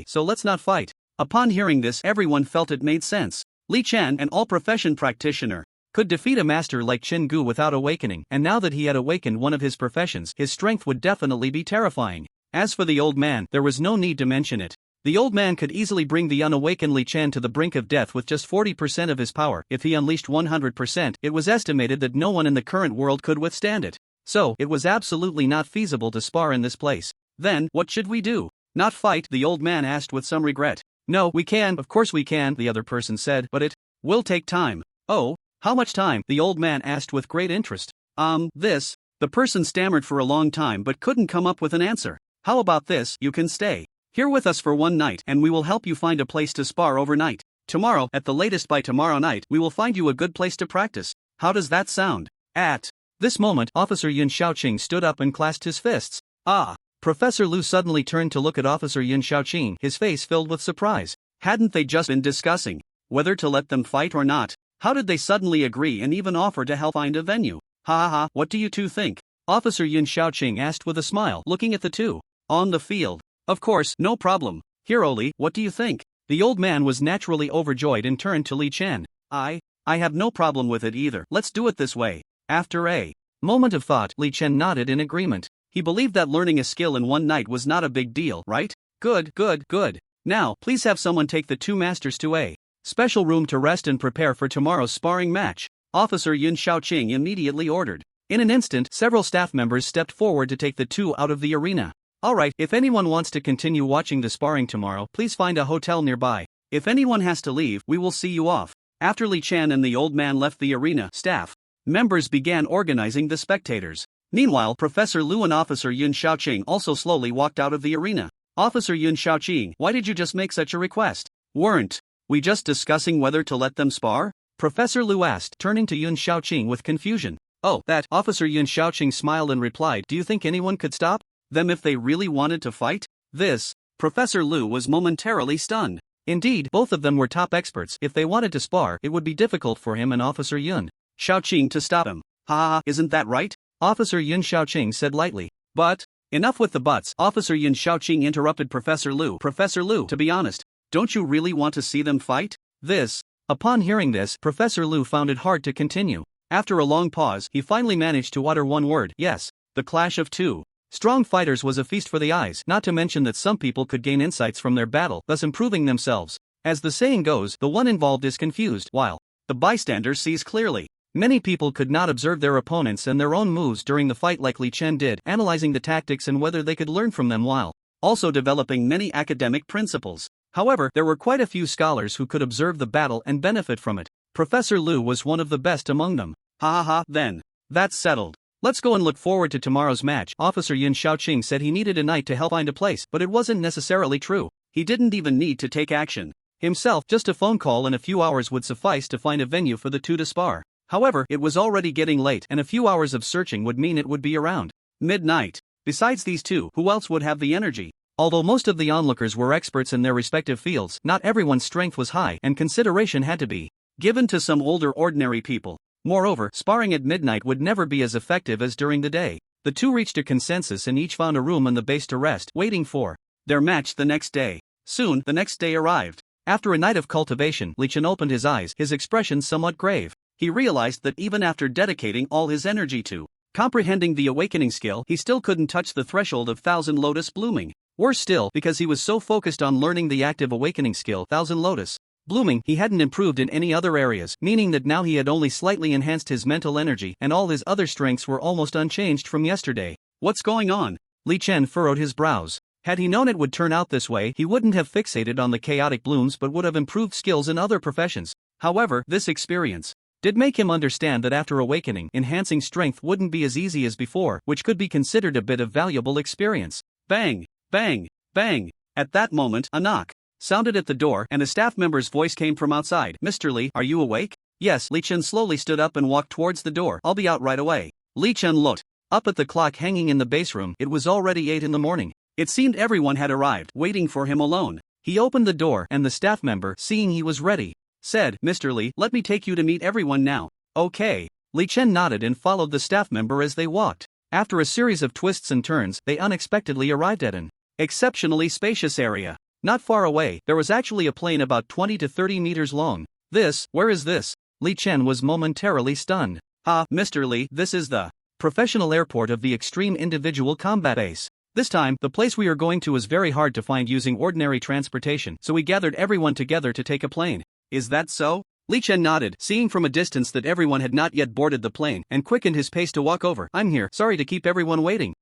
so let's not fight. Upon hearing this, everyone felt it made sense. Li Chen, an all-profession practitioner, could defeat a master like Chen Gu without awakening, and now that he had awakened one of his professions, his strength would definitely be terrifying. As for the old man, there was no need to mention it. The old man could easily bring the unawakened Li Chen to the brink of death with just 40% of his power. If he unleashed 100%, it was estimated that no one in the current world could withstand it. So, it was absolutely not feasible to spar in this place. Then, what should we do? Not fight? The old man asked with some regret. No, we can, of course we can, the other person said, but it will take time. Oh, how much time? The old man asked with great interest. The person stammered for a long time but couldn't come up with an answer. How about this? You can stay here with us for one night, and we will help you find a place to spar overnight. Tomorrow, at the latest by tomorrow night, we will find you a good place to practice. How does that sound? At this moment, Officer Yun Xiaoqing stood up and clasped his fists. Professor Lu suddenly turned to look at Officer Yun Xiaoqing, his face filled with surprise. Hadn't they just been discussing whether to let them fight or not? How did they suddenly agree and even offer to help find a venue? Ha ha ha, what do you two think? Officer Yun Xiaoqing asked with a smile, looking at the two. On the field. Of course, no problem. Hero Li, what do you think? The old man was naturally overjoyed and turned to Li Chen. I have no problem with it either. Let's do it this way. After a moment of thought, Li Chen nodded in agreement. He believed that learning a skill in one night was not a big deal, right? Good. Now, please have someone take the two masters to a special room to rest and prepare for tomorrow's sparring match. Officer Yun Xiaoqing immediately ordered. In an instant, several staff members stepped forward to take the two out of the arena. Alright, if anyone wants to continue watching the sparring tomorrow, please find a hotel nearby. If anyone has to leave, we will see you off. After Li Chen and the old man left the arena, staff members began organizing the spectators. Meanwhile, Professor Lu and Officer Yun Xiaoqing also slowly walked out of the arena. Officer Yun Xiaoqing, why did you just make such a request? Weren't we just discussing whether to let them spar? Professor Lu asked, turning to Yun Xiaoqing with confusion. Oh, that. Officer Yun Xiaoqing smiled and replied, do you think anyone could stop them if they really wanted to fight? This. Professor Lu was momentarily stunned. Indeed, both of them were top experts. If they wanted to spar, it would be difficult for him and Officer Yun Xiaoqing to stop him. Ha, isn't that right? Officer Yun Xiaoqing said lightly. But, enough with the buts. Officer Yun Xiaoqing interrupted Professor Lu. Professor Lu, to be honest, don't you really want to see them fight? This. Upon hearing this, Professor Lu found it hard to continue. After a long pause, he finally managed to utter one word. Yes, the clash of two strong fighters was a feast for the eyes, not to mention that some people could gain insights from their battle, thus improving themselves. As the saying goes, the one involved is confused, while the bystander sees clearly. Many people could not observe their opponents and their own moves during the fight like Li Chen did, analyzing the tactics and whether they could learn from them while also developing many academic principles. However, there were quite a few scholars who could observe the battle and benefit from it. Professor Lu was one of the best among them. Then. That's settled. Let's go and look forward to tomorrow's match. Officer Yun Xiaoqing said he needed a night to help find a place, but it wasn't necessarily true. He didn't even need to take action himself, just a phone call and a few hours would suffice to find a venue for the two to spar. However, it was already getting late and a few hours of searching would mean it would be around midnight. Besides these two, who else would have the energy? Although most of the onlookers were experts in their respective fields, not everyone's strength was high and consideration had to be given to some older ordinary people. Moreover, sparring at midnight would never be as effective as during the day. The two reached a consensus and each found a room on the base to rest, waiting for their match the next day. Soon, the next day arrived. After a night of cultivation, Li Chen opened his eyes, his expression somewhat grave. He realized that even after dedicating all his energy to comprehending the awakening skill, he still couldn't touch the threshold of Thousand Lotus blooming. Worse still, because he was so focused on learning the active awakening skill, Thousand Lotus blooming, he hadn't improved in any other areas, meaning that now he had only slightly enhanced his mental energy and all his other strengths were almost unchanged from yesterday. What's going on? Li Chen furrowed his brows. Had he known it would turn out this way, he wouldn't have fixated on the chaotic blooms but would have improved skills in other professions. However, this experience did make him understand that after awakening, enhancing strength wouldn't be as easy as before, which could be considered a bit of valuable experience. Bang! Bang! Bang! At that moment, a knock sounded at the door and a staff member's voice came from outside. Mr. Li, are you awake? Yes. Li Chen slowly stood up and walked towards the door. I'll be out right away. Li Chen looked up at the clock hanging in the base room. It was already 8 in the morning. It seemed everyone had arrived, waiting for him alone. He opened the door and the staff member, seeing he was ready, said, Mr. Li, let me take you to meet everyone now. Okay. Li Chen nodded and followed the staff member as they walked. After a series of twists and turns, they unexpectedly arrived at an exceptionally spacious area. Not far away, there was actually a plane about 20 to 30 meters long. Where is this? Li Chen was momentarily stunned. Mr. Li, this is the professional airport of the Extreme Individual Combat Ace. This time, the place we are going to is very hard to find using ordinary transportation, so we gathered everyone together to take a plane. Is that so? Li Chen nodded, seeing from a distance that everyone had not yet boarded the plane, and quickened his pace to walk over. I'm here, sorry to keep everyone waiting.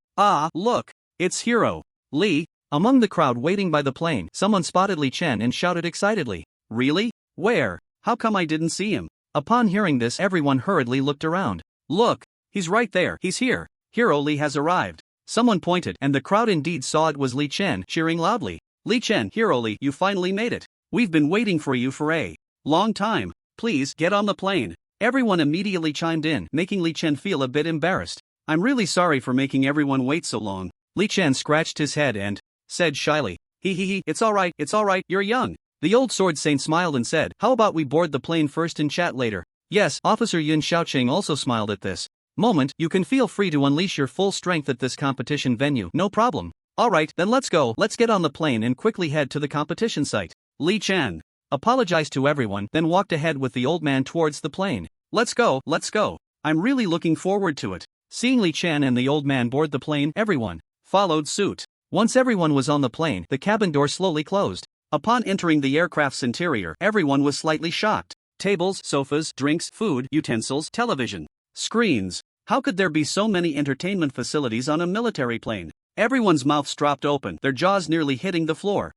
Look, it's Hero Li. Among the crowd waiting by the plane, someone spotted Li Chen and shouted excitedly. Really? Where? How come I didn't see him? Upon hearing this, everyone hurriedly looked around. Look, he's right there, he's here. Hero Li has arrived. Someone pointed, and the crowd indeed saw it was Li Chen, cheering loudly. Li Chen, Hero Li, you finally made it. We've been waiting for you for a long time. Please, get on the plane. Everyone immediately chimed in, making Li Chen feel a bit embarrassed. I'm really sorry for making everyone wait so long. Li Chen scratched his head and said shyly, it's alright, you're young. The old sword saint smiled and said, how about we board the plane first and chat later? Yes. Officer Yun Xiaoqing also smiled at this. moment, you can feel free to unleash your full strength at this competition venue, no problem. Alright, then let's go, let's get on the plane and quickly head to the competition site. Li Chen apologized to everyone, then walked ahead with the old man towards the plane. Let's go, let's go. I'm really looking forward to it. Seeing Li Chen and the old man board the plane, everyone followed suit. Once everyone was on the plane, the cabin door slowly closed. Upon entering the aircraft's interior, everyone was slightly shocked. Tables, sofas, drinks, food, utensils, television, screens. How could there be so many entertainment facilities on a military plane? Everyone's mouths dropped open, their jaws nearly hitting the floor.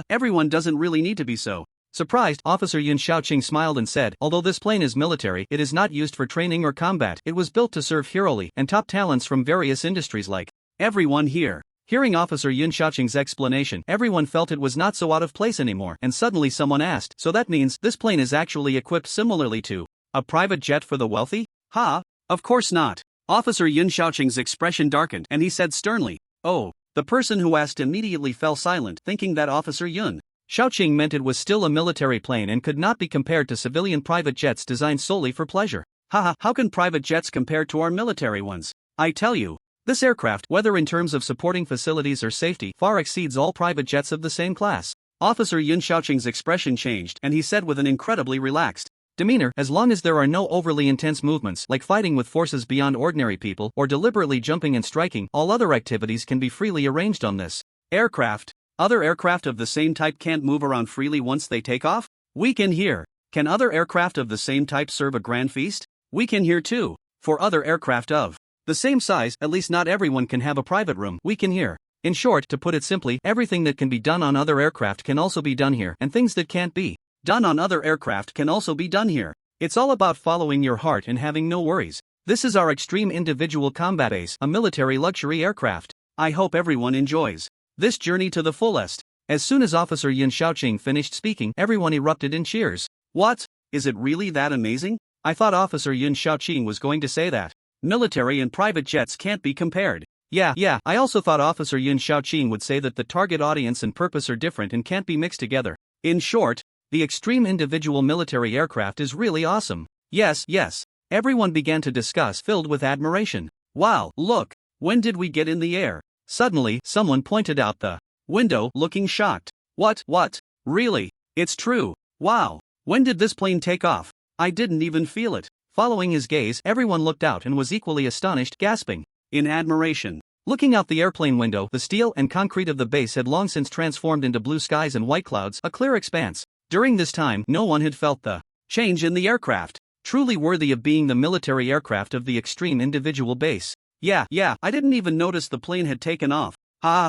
Everyone doesn't really need to be so. Surprised, Officer Yun Xiaoqing smiled and said, although this plane is military, it is not used for training or combat. It was built to serve Hiroli and top talents from various industries like everyone here. Hearing Officer Yun Xiaoqing's explanation, everyone felt it was not so out of place anymore, and suddenly someone asked, so that means this plane is actually equipped similarly to a private jet for the wealthy? Ha! Of course not. Officer Yun Xiaoqing's expression darkened and he said sternly, oh. The person who asked immediately fell silent, thinking that Officer Yun Xiaoqing meant it was still a military plane and could not be compared to civilian private jets designed solely for pleasure. Haha, how can private jets compare to our military ones? I tell you, this aircraft, whether in terms of supporting facilities or safety, far exceeds all private jets of the same class. Officer Yun Xiaoqing's expression changed and he said with an incredibly relaxed demeanor, as long as there are no overly intense movements like fighting with forces beyond ordinary people or deliberately jumping and striking, all other activities can be freely arranged on this aircraft. Other aircraft of the same type can't move around freely once they take off? We can hear. Can other aircraft of the same type serve a grand feast? We can hear too. For other aircraft of the same size, at least not everyone can have a private room. We can hear. In short, to put it simply, everything that can be done on other aircraft can also be done here, and things that can't be done on other aircraft can also be done here. It's all about following your heart and having no worries. This is our extreme individual combat base, a military luxury aircraft. I hope everyone enjoys this journey to the fullest. As soon as Officer Yun Xiaoqing finished speaking, everyone erupted in cheers. What? Is it really that amazing? I thought Officer Yun Xiaoqing was going to say that military and private jets can't be compared. Yeah, I also thought Officer Yun Xiaoqing would say that the target audience and purpose are different and can't be mixed together. In short, the extreme individual military aircraft is really awesome. Yes. Everyone began to discuss, filled with admiration. Wow, look, when did we get in the air? Suddenly, someone pointed out the window, looking shocked. What? Really? It's true. Wow. When did this plane take off? I didn't even feel it. Following his gaze, everyone looked out and was equally astonished, gasping in admiration. Looking out the airplane window, the steel and concrete of the base had long since transformed into blue skies and white clouds, a clear expanse. During this time, no one had felt the change in the aircraft, truly worthy of being the military aircraft of the extreme individual base. Yeah, I didn't even notice the plane had taken off.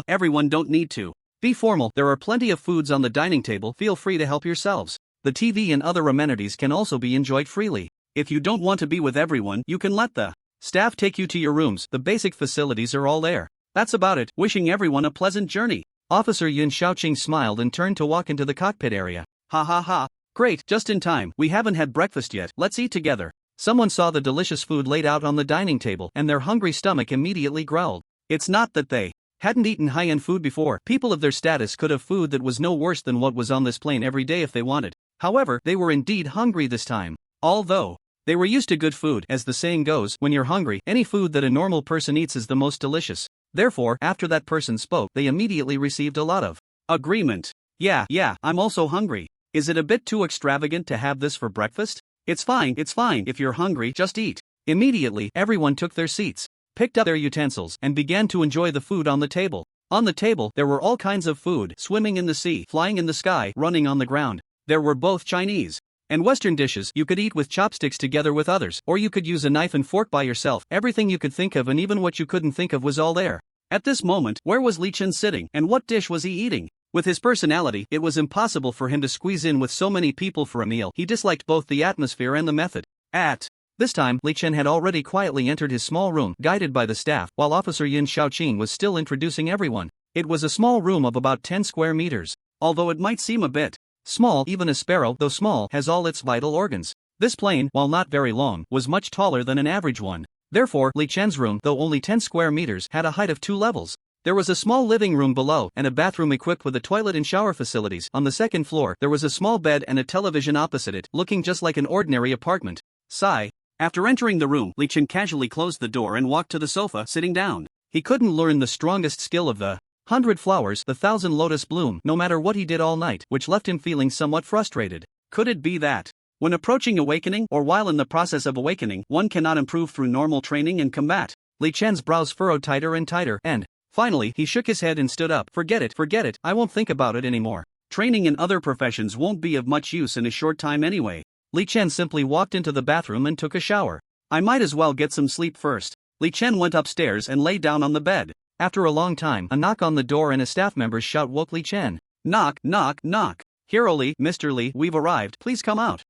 Everyone don't need to be formal. There are plenty of foods on the dining table, feel free to help yourselves. The TV and other amenities can also be enjoyed freely. If you don't want to be with everyone, you can let the staff take you to your rooms, the basic facilities are all there. That's about it, wishing everyone a pleasant journey. Officer Yun Xiaoqing smiled and turned to walk into the cockpit area. Ha. Great, just in time, we haven't had breakfast yet, let's eat together. Someone saw the delicious food laid out on the dining table and their hungry stomach immediately growled. It's not that they hadn't eaten high-end food before. People of their status could have food that was no worse than what was on this plane every day if they wanted. However, they were indeed hungry this time. Although they were used to good food, as the saying goes, when you're hungry, any food that a normal person eats is the most delicious. Therefore, after that person spoke, they immediately received a lot of agreement. Yeah, I'm also hungry. Is it a bit too extravagant to have this for breakfast? It's fine, if you're hungry, just eat. Immediately, everyone took their seats, picked up their utensils, and began to enjoy the food on the table. On the table, there were all kinds of food, swimming in the sea, flying in the sky, running on the ground. There were both Chinese and Western dishes. You could eat with chopsticks together with others, or you could use a knife and fork by yourself. Everything you could think of and even what you couldn't think of was all there. At this moment, where was Li Chen sitting, and what dish was he eating? With his personality, it was impossible for him to squeeze in with so many people for a meal. He disliked both the atmosphere and the method. At this time, Li Chen had already quietly entered his small room, guided by the staff, while Officer Yun Xiaoqing was still introducing everyone. It was a small room of about 10 square meters. Although it might seem a bit small, even a sparrow, though small, has all its vital organs. This plane, while not very long, was much taller than an average one. Therefore, Li Chen's room, though only 10 square meters, had a height of 2 levels. There was a small living room below, and a bathroom equipped with a toilet and shower facilities. On the second floor, there was a small bed and a television opposite it, looking just like an ordinary apartment. Sigh. After entering the room, Li Chen casually closed the door and walked to the sofa, sitting down. He couldn't learn the strongest skill of the 100 flowers, the 1,000 lotus bloom, no matter what he did all night, which left him feeling somewhat frustrated. Could it be that, when approaching awakening or while in the process of awakening, one cannot improve through normal training and combat? Li Chen's brows furrowed tighter and tighter, and, finally, he shook his head and stood up. Forget it, I won't think about it anymore. Training in other professions won't be of much use in a short time anyway. Li Chen simply walked into the bathroom and took a shower. I might as well get some sleep first. Li Chen went upstairs and lay down on the bed. After a long time, a knock on the door and a staff member's shout woke Li Chen. Knock, knock, knock. Hero Li, Mr. Li, we've arrived, please come out.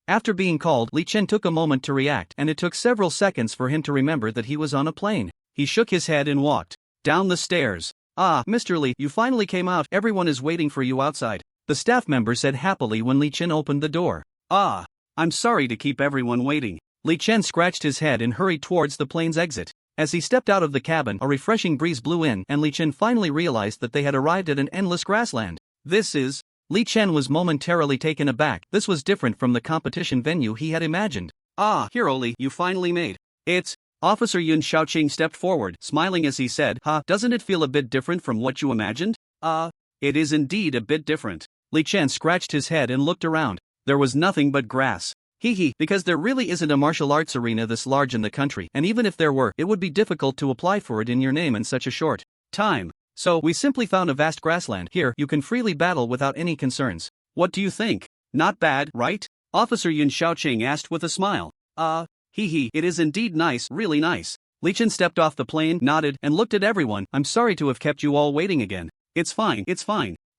After being called, Li Chen took a moment to react, and it took several seconds for him to remember that he was on a plane. He shook his head and walked down the stairs. Mr. Li, you finally came out, everyone is waiting for you outside, the staff member said happily when Li Chen opened the door. I'm sorry to keep everyone waiting. Li Chen scratched his head and hurried towards the plane's exit. As he stepped out of the cabin, a refreshing breeze blew in, and Li Chen finally realized that they had arrived at an endless grassland. Li Chen was momentarily taken aback. This was different from the competition venue he had imagined. Hero Li, you finally made it. Officer Yun Shaoqing stepped forward, smiling as he said, doesn't it feel a bit different from what you imagined? It is indeed a bit different. Li Chen scratched his head and looked around. There was nothing but grass. Because there really isn't a martial arts arena this large in the country, and even if there were, it would be difficult to apply for it in your name in such a short time. So, we simply found a vast grassland. Here, you can freely battle without any concerns. What do you think? Not bad, right? Officer Yun Shaoqing asked with a smile. It is indeed nice, really nice. Li Chen stepped off the plane, nodded, and looked at everyone. I'm sorry to have kept you all waiting again. It's fine.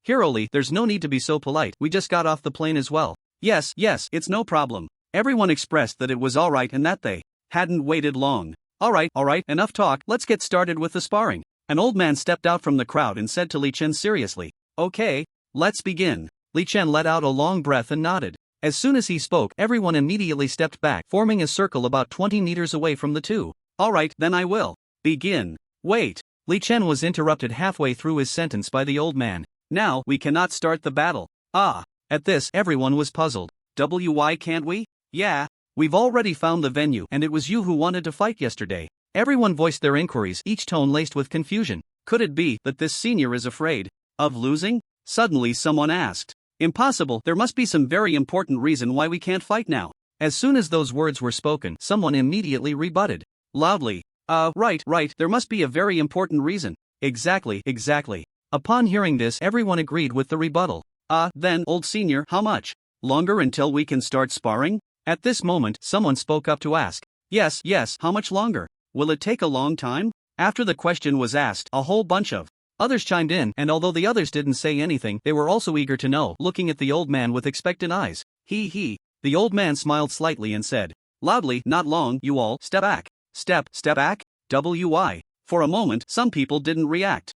Hero Li, there's no need to be so polite, we just got off the plane as well. Yes, it's no problem. Everyone expressed that it was alright and that they hadn't waited long. Alright, enough talk, let's get started with the sparring. An old man stepped out from the crowd and said to Li Chen seriously. Okay, let's begin. Li Chen let out a long breath and nodded. As soon as he spoke, everyone immediately stepped back, forming a circle about 20 meters away from the two. Alright, then I will begin. Wait. Li Chen was interrupted halfway through his sentence by the old man. Now, we cannot start the battle. At this, everyone was puzzled. Why can't we? Yeah, we've already found the venue, and it was you who wanted to fight yesterday. Everyone voiced their inquiries, each tone laced with confusion. Could it be that this senior is afraid of losing? Suddenly someone asked. Impossible, there must be some very important reason why we can't fight now. As soon as those words were spoken, someone immediately rebutted. Loudly. Right, there must be a very important reason. Exactly. Upon hearing this, everyone agreed with the rebuttal. Then, old senior, how much longer until we can start sparring? At this moment, someone spoke up to ask. Yes, how much longer? Will it take a long time? After the question was asked, a whole bunch of others chimed in, and although the others didn't say anything, they were also eager to know, looking at the old man with expectant eyes. The old man smiled slightly and said loudly, not long, you all, step back. Step back? Why? For a moment, some people didn't react.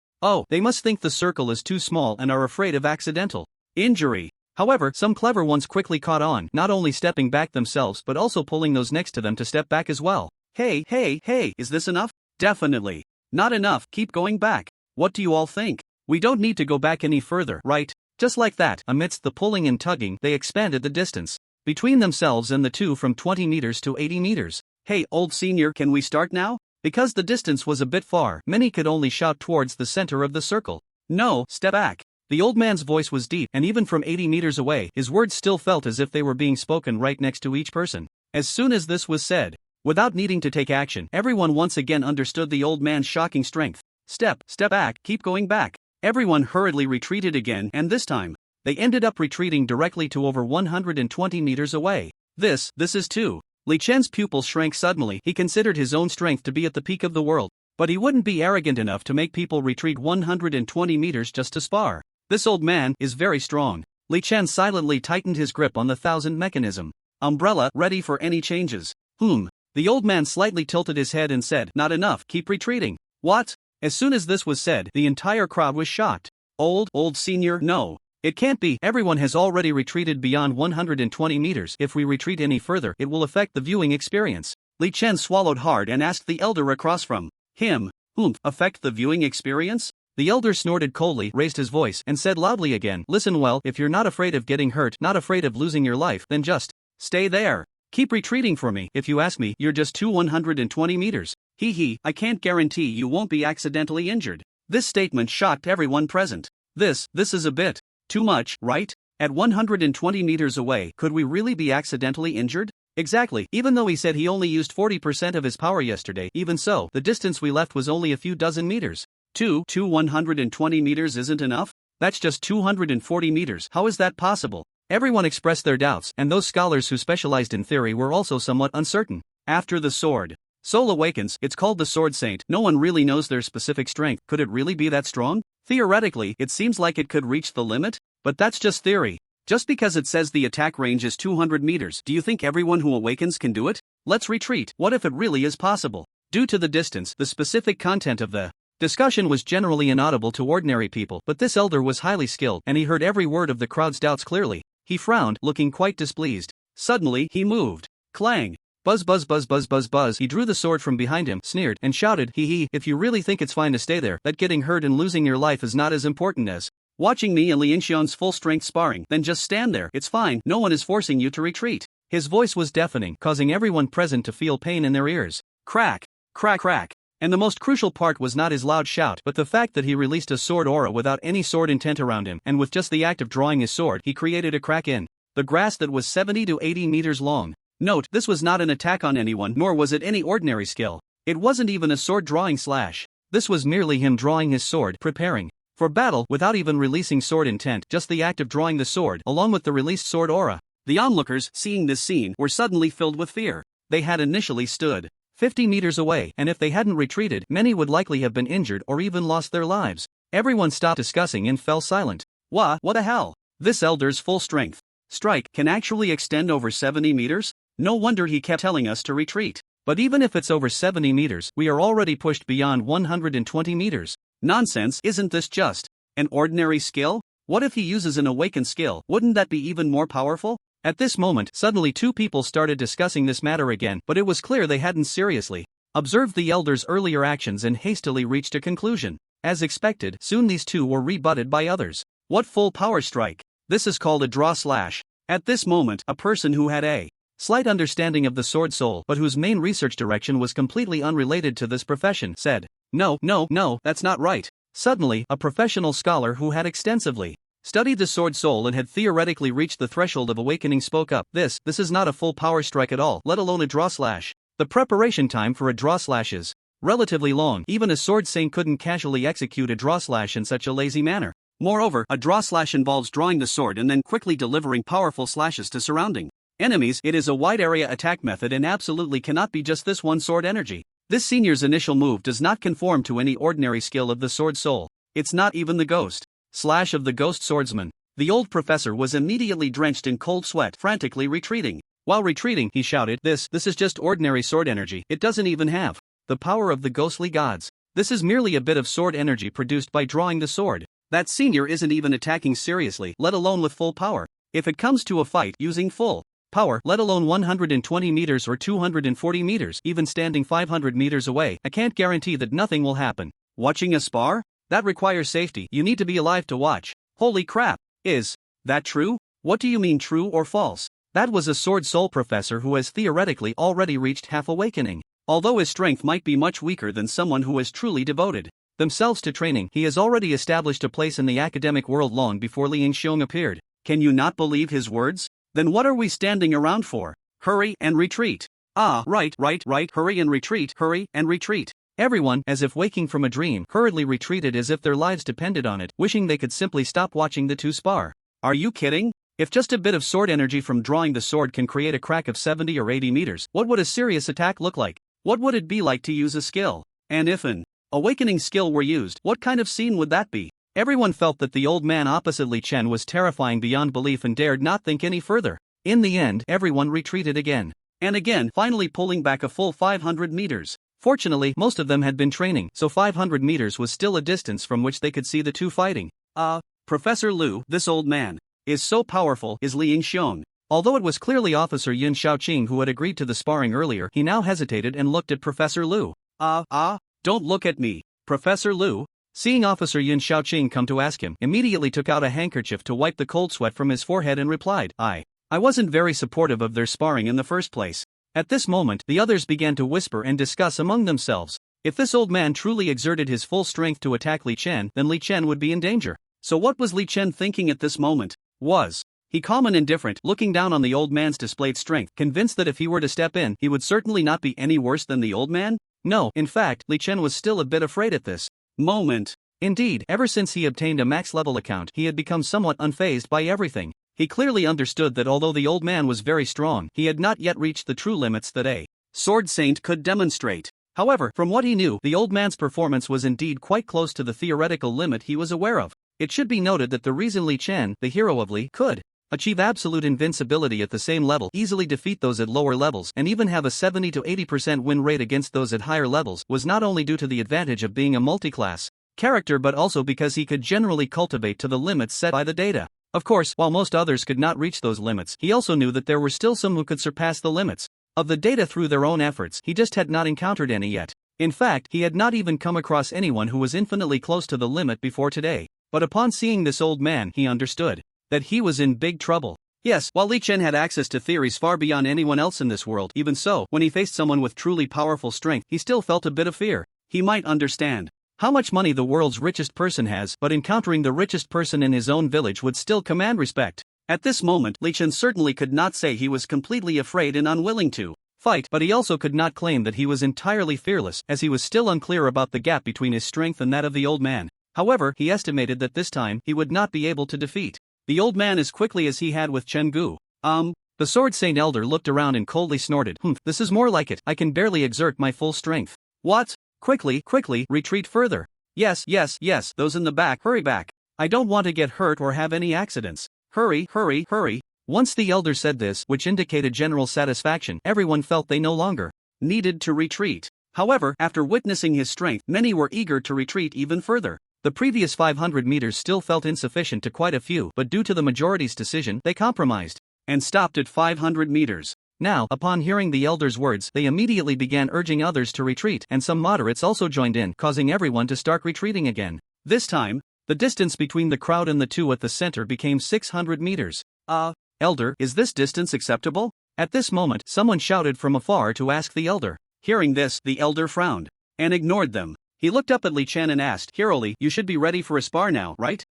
They must think the circle is too small and are afraid of accidental injury. However, some clever ones quickly caught on, not only stepping back themselves but also pulling those next to them to step back as well. Hey, is this enough? Definitely not enough, keep going back. What do you all think? We don't need to go back any further, right? Just like that, amidst the pulling and tugging, they expanded the distance between themselves and the two from 20 meters to 80 meters. Hey, old senior, can we start now? Because the distance was a bit far, many could only shout towards the center of the circle. No, step back. The old man's voice was deep, and even from 80 meters away, his words still felt as if they were being spoken right next to each person. As soon as this was said, without needing to take action, everyone once again understood the old man's shocking strength. Step back, keep going back. Everyone hurriedly retreated again, and this time, they ended up retreating directly to over 120 meters away. This is too. Li Chen's pupil shrank suddenly. He considered his own strength to be at the peak of the world, but he wouldn't be arrogant enough to make people retreat 120 meters just to spar. This old man is very strong. Li Chen silently tightened his grip on the 1,000 mechanism umbrella, ready for any changes. The old man slightly tilted his head and said, not enough, keep retreating. What? As soon as this was said, the entire crowd was shocked. Old senior, no. It can't be, everyone has already retreated beyond 120 meters. If we retreat any further, it will affect the viewing experience. Li Chen swallowed hard and asked the elder across from him. Affect the viewing experience? The elder snorted coldly, raised his voice, and said loudly again, listen well, if you're not afraid of getting hurt, not afraid of losing your life, then just stay there. Keep retreating for me. If you ask me, you're just 120 meters. Hee hee, I can't guarantee you won't be accidentally injured. This statement shocked everyone present. This is a bit too much, right? At 120 meters away, could we really be accidentally injured? Exactly, even though he said he only used 40% of his power yesterday, even so, the distance we left was only a few dozen meters. 120 meters isn't enough? That's just 240 meters, how is that possible? Everyone expressed their doubts, and those scholars who specialized in theory were also somewhat uncertain. After the sword soul awakens, it's called the Sword Saint. No one really knows their specific strength. Could it really be that strong? Theoretically, it seems like it could reach the limit, but that's just theory. Just because it says the attack range is 200 meters, do you think everyone who awakens can do it? Let's retreat. What if it really is possible? Due to the distance, the specific content of the discussion was generally inaudible to ordinary people, but this elder was highly skilled, and he heard every word of the crowd's doubts clearly. He frowned, looking quite displeased. Suddenly, he moved. Clang! Buzz buzz buzz buzz buzz buzz. He drew the sword from behind him, sneered, and shouted, hee hee, if you really think it's fine to stay there, that getting hurt and losing your life is not as important as watching me and Li Yingxiong's full-strength sparring. Then just stand there, it's fine, no one is forcing you to retreat. His voice was deafening, causing everyone present to feel pain in their ears. Crack! Crack crack! And the most crucial part was not his loud shout, but the fact that he released a sword aura without any sword intent around him, and with just the act of drawing his sword, he created a crack in the grass that was 70 to 80 meters long. Note, this was not an attack on anyone, nor was it any ordinary skill. It wasn't even a sword drawing slash. This was merely him drawing his sword, preparing for battle without even releasing sword intent, just the act of drawing the sword, along with the released sword aura. The onlookers, seeing this scene, were suddenly filled with fear. They had initially stood 50 meters away, and if they hadn't retreated, many would likely have been injured or even lost their lives. Everyone stopped discussing and fell silent. What the hell? This elder's full strength strike can actually extend over 70 meters? No wonder he kept telling us to retreat. But even if it's over 70 meters, we are already pushed beyond 120 meters. Nonsense, isn't this just an ordinary skill? What if he uses an awakened skill? Wouldn't that be even more powerful? At this moment, suddenly two people started discussing this matter again, but it was clear they hadn't seriously observed the elder's earlier actions and hastily reached a conclusion. As expected, soon these two were rebutted by others. What full power strike? This is called a draw slash. At this moment, a person who had a slight understanding of the sword soul but whose main research direction was completely unrelated to this profession said, No, that's not right. Suddenly, a professional scholar who had extensively studied the sword soul and had theoretically reached the threshold of awakening spoke up. This is not a full power strike at all, let alone a draw slash. The preparation time for a draw slash is relatively long. Even a sword saint couldn't casually execute a draw slash in such a lazy manner. Moreover, a draw slash involves drawing the sword and then quickly delivering powerful slashes to surrounding enemies. It is a wide area attack method and absolutely cannot be just this one sword energy. This senior's initial move does not conform to any ordinary skill of the sword soul. It's not even the ghost slash of the ghost swordsman. The old professor was immediately drenched in cold sweat, frantically retreating. While retreating, he shouted, This is just ordinary sword energy. It doesn't even have the power of the ghostly gods. This is merely a bit of sword energy produced by drawing the sword. That senior isn't even attacking seriously, let alone with full power. If it comes to a fight using full power, let alone 120 meters or 240 meters, even standing 500 meters away, I can't guarantee that nothing will happen. Watching a spar? That requires safety. You need to be alive to watch. Holy crap. Is that true? What do you mean, true or false? That was a sword soul professor who has theoretically already reached half awakening. Although his strength might be much weaker than someone who has truly devoted themselves to training, he has already established a place in the academic world long before Li Yingxiong appeared. Can you not believe his words? Then what are we standing around for? Hurry and retreat. Ah, right, hurry and retreat. Everyone, as if waking from a dream, hurriedly retreated as if their lives depended on it, wishing they could simply stop watching the two spar. Are you kidding? If just a bit of sword energy from drawing the sword can create a crack of 70 or 80 meters, what would a serious attack look like? What would it be like to use a skill? And if an awakening skill were used, what kind of scene would that be? Everyone felt that the old man opposite Li Chen was terrifying beyond belief and dared not think any further. In the end, everyone retreated again and again, finally pulling back a full 500 meters. Fortunately, most of them had been training, so 500 meters was still a distance from which they could see the two fighting. Professor Liu, this old man is so powerful, is Li Yingxiong. Although it was clearly Officer Yun Shaoqing who had agreed to the sparring earlier, he now hesitated and looked at Professor Liu. Don't look at me, Professor Liu. Seeing Officer Yun Shaoqing come to ask him, immediately took out a handkerchief to wipe the cold sweat from his forehead and replied, I wasn't very supportive of their sparring in the first place. At this moment, the others began to whisper and discuss among themselves. If this old man truly exerted his full strength to attack Li Chen, then Li Chen would be in danger. So what was Li Chen thinking at this moment? Was he calm and indifferent, looking down on the old man's displayed strength, convinced that if he were to step in, he would certainly not be any worse than the old man? No, in fact, Li Chen was still a bit afraid at this moment. Indeed, ever since he obtained a max-level account, he had become somewhat unfazed by everything. He clearly understood that although the old man was very strong, he had not yet reached the true limits that a sword saint could demonstrate. However, from what he knew, the old man's performance was indeed quite close to the theoretical limit he was aware of. It should be noted that the reason Li Chen, the hero of Li, could achieve absolute invincibility at the same level, easily defeat those at lower levels, and even have a 70 to 80% win rate against those at higher levels, was not only due to the advantage of being a multi-class character but also because he could generally cultivate to the limits set by the data. Of course, while most others could not reach those limits, he also knew that there were still some who could surpass the limits of the data through their own efforts. He just had not encountered any yet. In fact, he had not even come across anyone who was infinitely close to the limit before today. But upon seeing this old man, he understood that he was in big trouble. Yes, while Li Chen had access to theories far beyond anyone else in this world, even so, when he faced someone with truly powerful strength, he still felt a bit of fear. He might understand how much money the world's richest person has, but encountering the richest person in his own village would still command respect. At this moment, Li Chen certainly could not say he was completely afraid and unwilling to fight, but he also could not claim that he was entirely fearless, as he was still unclear about the gap between his strength and that of the old man. However, he estimated that this time, he would not be able to defeat the old man as quickly as he had with Chen Gu. The Sword Saint Elder looked around and coldly snorted. This is more like it. I can barely exert my full strength. What? Quickly, retreat further. Yes, those in the back, hurry back. I don't want to get hurt or have any accidents. Hurry. Once the elder said this, which indicated general satisfaction, everyone felt they no longer needed to retreat. However, after witnessing his strength, many were eager to retreat even further. The previous 500 meters still felt insufficient to quite a few, but due to the majority's decision, they compromised and stopped at 500 meters. Now, upon hearing the elder's words, they immediately began urging others to retreat, and some moderates also joined in, causing everyone to start retreating again. This time, the distance between the crowd and the two at the center became 600 meters. Elder, is this distance acceptable? At this moment, someone shouted from afar to ask the elder. Hearing this, the elder frowned and ignored them. He looked up at Li Chen and asked, Hero Li, you should be ready for a spar now, right?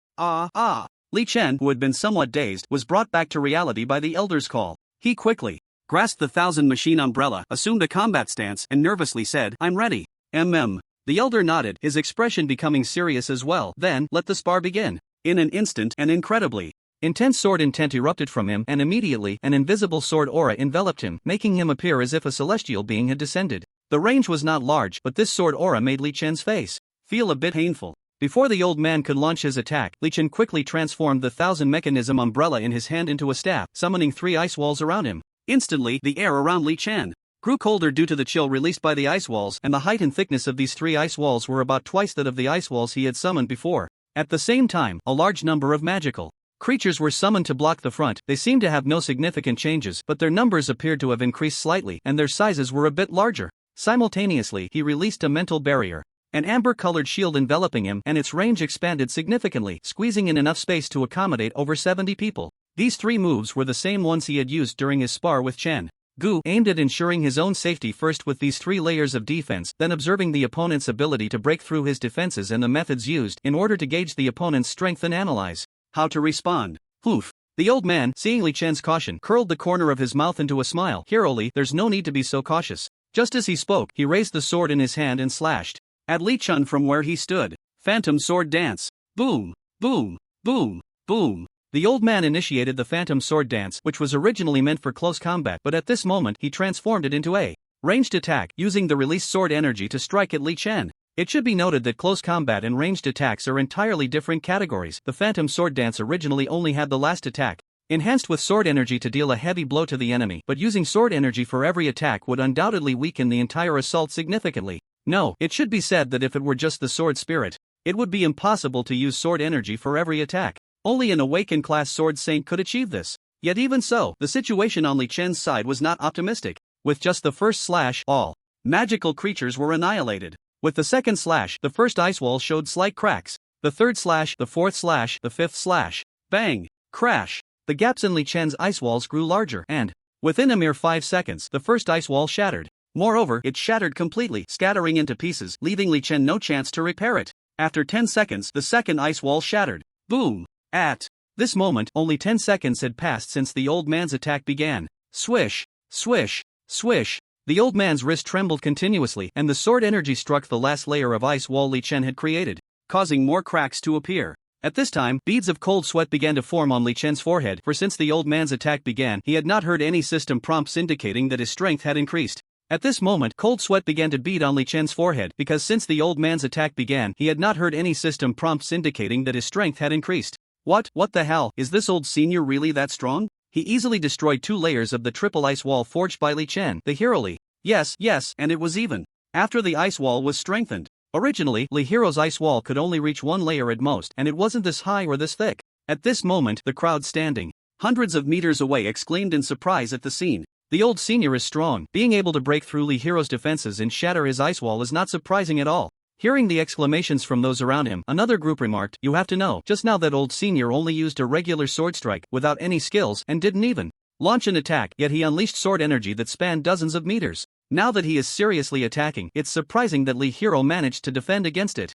Li Chen, who had been somewhat dazed, was brought back to reality by the elder's call. He quickly grasped the 1000-machine umbrella, assumed a combat stance, and nervously said, I'm ready. The elder nodded, his expression becoming serious as well. Then, let the spar begin. In an instant, an incredibly intense sword intent erupted from him, and immediately, an invisible sword aura enveloped him, making him appear as if a celestial being had descended. The range was not large, but this sword aura made Li Chen's face feel a bit painful. Before the old man could launch his attack, Li Chen quickly transformed the 1000-mechanism umbrella in his hand into a staff, summoning 3 ice walls around him. Instantly, the air around Li Chen grew colder due to the chill released by the ice walls, and the height and thickness of these 3 ice walls were about twice that of the ice walls he had summoned before. At the same time, a large number of magical creatures were summoned to block the front. They seemed to have no significant changes, but their numbers appeared to have increased slightly, and their sizes were a bit larger. Simultaneously, he released a mental barrier, an amber-colored shield enveloping him, and its range expanded significantly, squeezing in enough space to accommodate over 70 people. These 3 moves were the same ones he had used during his spar with Chen Gu, aimed at ensuring his own safety first with these 3 layers of defense, then observing the opponent's ability to break through his defenses and the methods used in order to gauge the opponent's strength and analyze how to respond. The old man, seeing Li Chen's caution, curled the corner of his mouth into a smile. Hero Li, there's no need to be so cautious. Just as he spoke, he raised the sword in his hand and slashed at Li Chen from where he stood. Phantom sword dance. Boom, boom, boom, boom. The old man initiated the phantom sword dance, which was originally meant for close combat, but at this moment he transformed it into a ranged attack, using the released sword energy to strike at Li Chen. It should be noted that close combat and ranged attacks are entirely different categories. The phantom sword dance originally only had the last attack enhanced with sword energy to deal a heavy blow to the enemy, but using sword energy for every attack would undoubtedly weaken the entire assault significantly. No, it should be said that if it were just the sword spirit, it would be impossible to use sword energy for every attack. Only an awakened class sword saint could achieve this. Yet even so, the situation on Li Chen's side was not optimistic. With just the first slash, all magical creatures were annihilated. With the second slash, the first ice wall showed slight cracks. The third slash, the fourth slash, the fifth slash. Bang! Crash! the gaps in Li Chen's ice walls grew larger and, within a mere 5 seconds, the first ice wall shattered. Moreover, it shattered completely, scattering into pieces, leaving Li Chen no chance to repair it. After 10 seconds, the second ice wall shattered. Boom! At this moment, only 10 seconds had passed since the old man's attack began. Swish! Swish! Swish! The old man's wrist trembled continuously, and the sword energy struck the last layer of ice wall Li Chen had created, causing more cracks to appear. At this time, beads of cold sweat began to form on Li Chen's forehead, for since the old man's attack began, he had not heard any system prompts indicating that his strength had increased. At this moment, cold sweat began to bead on Li Chen's forehead, because since the old man's attack began, he had not heard any system prompts indicating that his strength had increased. What the hell, is this old senior really that strong? He easily destroyed 2 layers of the triple ice wall forged by Li Chen, the hero Li. Yes, and it was even after the ice wall was strengthened. Originally, Li Hero's ice wall could only reach 1 layer at most, and it wasn't this high or this thick. At this moment, the crowd standing hundreds of meters away exclaimed in surprise at the scene. The old senior is strong. Being able to break through Li Hero's defenses and shatter his ice wall is not surprising at all. Hearing the exclamations from those around him, another group remarked, "You have to know, just now that old senior only used a regular sword strike, without any skills, and didn't even launch an attack, yet he unleashed sword energy that spanned dozens of meters. Now that he is seriously attacking, it's surprising that Li Hero managed to defend against it."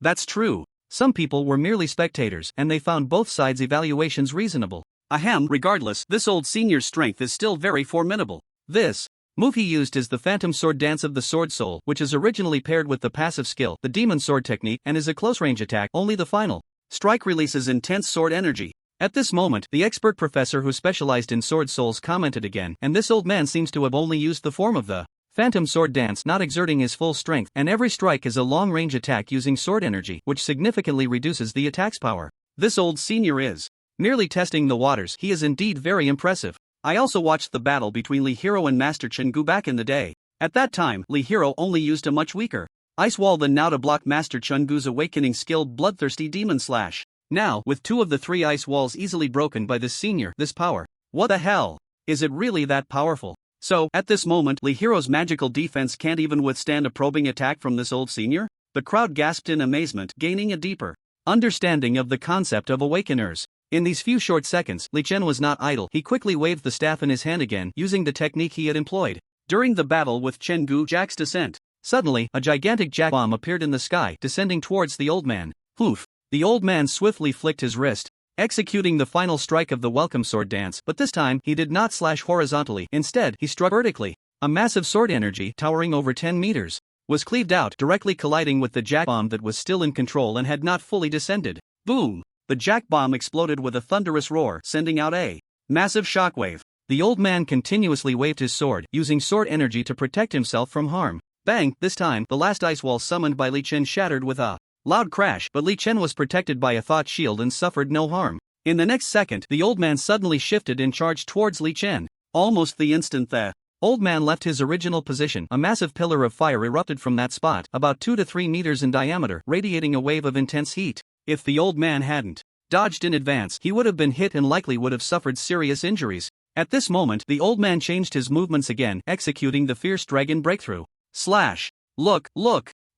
That's true. Some people were merely spectators, and they found both sides' evaluations reasonable. Regardless, this old senior's strength is still very formidable. This move he used is the Phantom Sword Dance of the Sword Soul, which is originally paired with the passive skill, the Demon Sword technique, and is a close-range attack. Only the final strike releases intense sword energy. At this moment, the expert professor who specialized in sword souls commented again, and this old man seems to have only used the form of the Phantom Sword Dance, not exerting his full strength, and every strike is a long-range attack using sword energy, which significantly reduces the attack's power. This old senior is merely testing the waters. He is indeed very impressive. I also watched the battle between Li Hero and Master Chen Gu back in the day. At that time, Li Hero only used a much weaker ice wall than now to block Master Chen Gu's awakening skill Bloodthirsty Demon Slash. Now, with 2 of the 3 ice walls easily broken by this senior, this power, what the hell? Is it really that powerful? So, at this moment, Li Hero's magical defense can't even withstand a probing attack from this old senior? The crowd gasped in amazement, gaining a deeper understanding of the concept of awakeners. In these few short seconds, Li Chen was not idle. He quickly waved the staff in his hand again, using the technique he had employed during the battle with Chen Gu. Jack's descent. Suddenly, a gigantic jack bomb appeared in the sky, descending towards the old man. Poof! The old man swiftly flicked his wrist, executing the final strike of the welcome sword dance, but this time, he did not slash horizontally. Instead, he struck vertically. A massive sword energy, towering over 10 meters, was cleaved out, directly colliding with the jack bomb that was still in control and had not fully descended. Boom! The jack bomb exploded with a thunderous roar, sending out a massive shockwave. The old man continuously waved his sword, using sword energy to protect himself from harm. Bang! This time, the last ice wall summoned by Li Chen shattered with a loud crash, but Li Chen was protected by a thought shield and suffered no harm. In the next second, the old man suddenly shifted and charged towards Li Chen. Almost the instant the old man left his original position, a massive pillar of fire erupted from that spot, about 2 to 3 meters in diameter, radiating a wave of intense heat. If the old man hadn't dodged in advance, he would have been hit and likely would have suffered serious injuries. At this moment, the old man changed his movements again, executing the fierce dragon breakthrough. Slash! Look!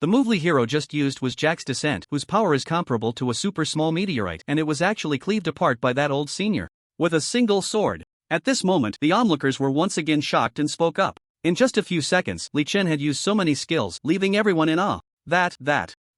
The move Li Hero just used was Jack's descent, whose power is comparable to a super small meteorite, and it was actually cleaved apart by that old senior with a single sword. At this moment, the onlookers were once again shocked and spoke up. In just a few seconds, Li Chen had used so many skills, leaving everyone in awe. That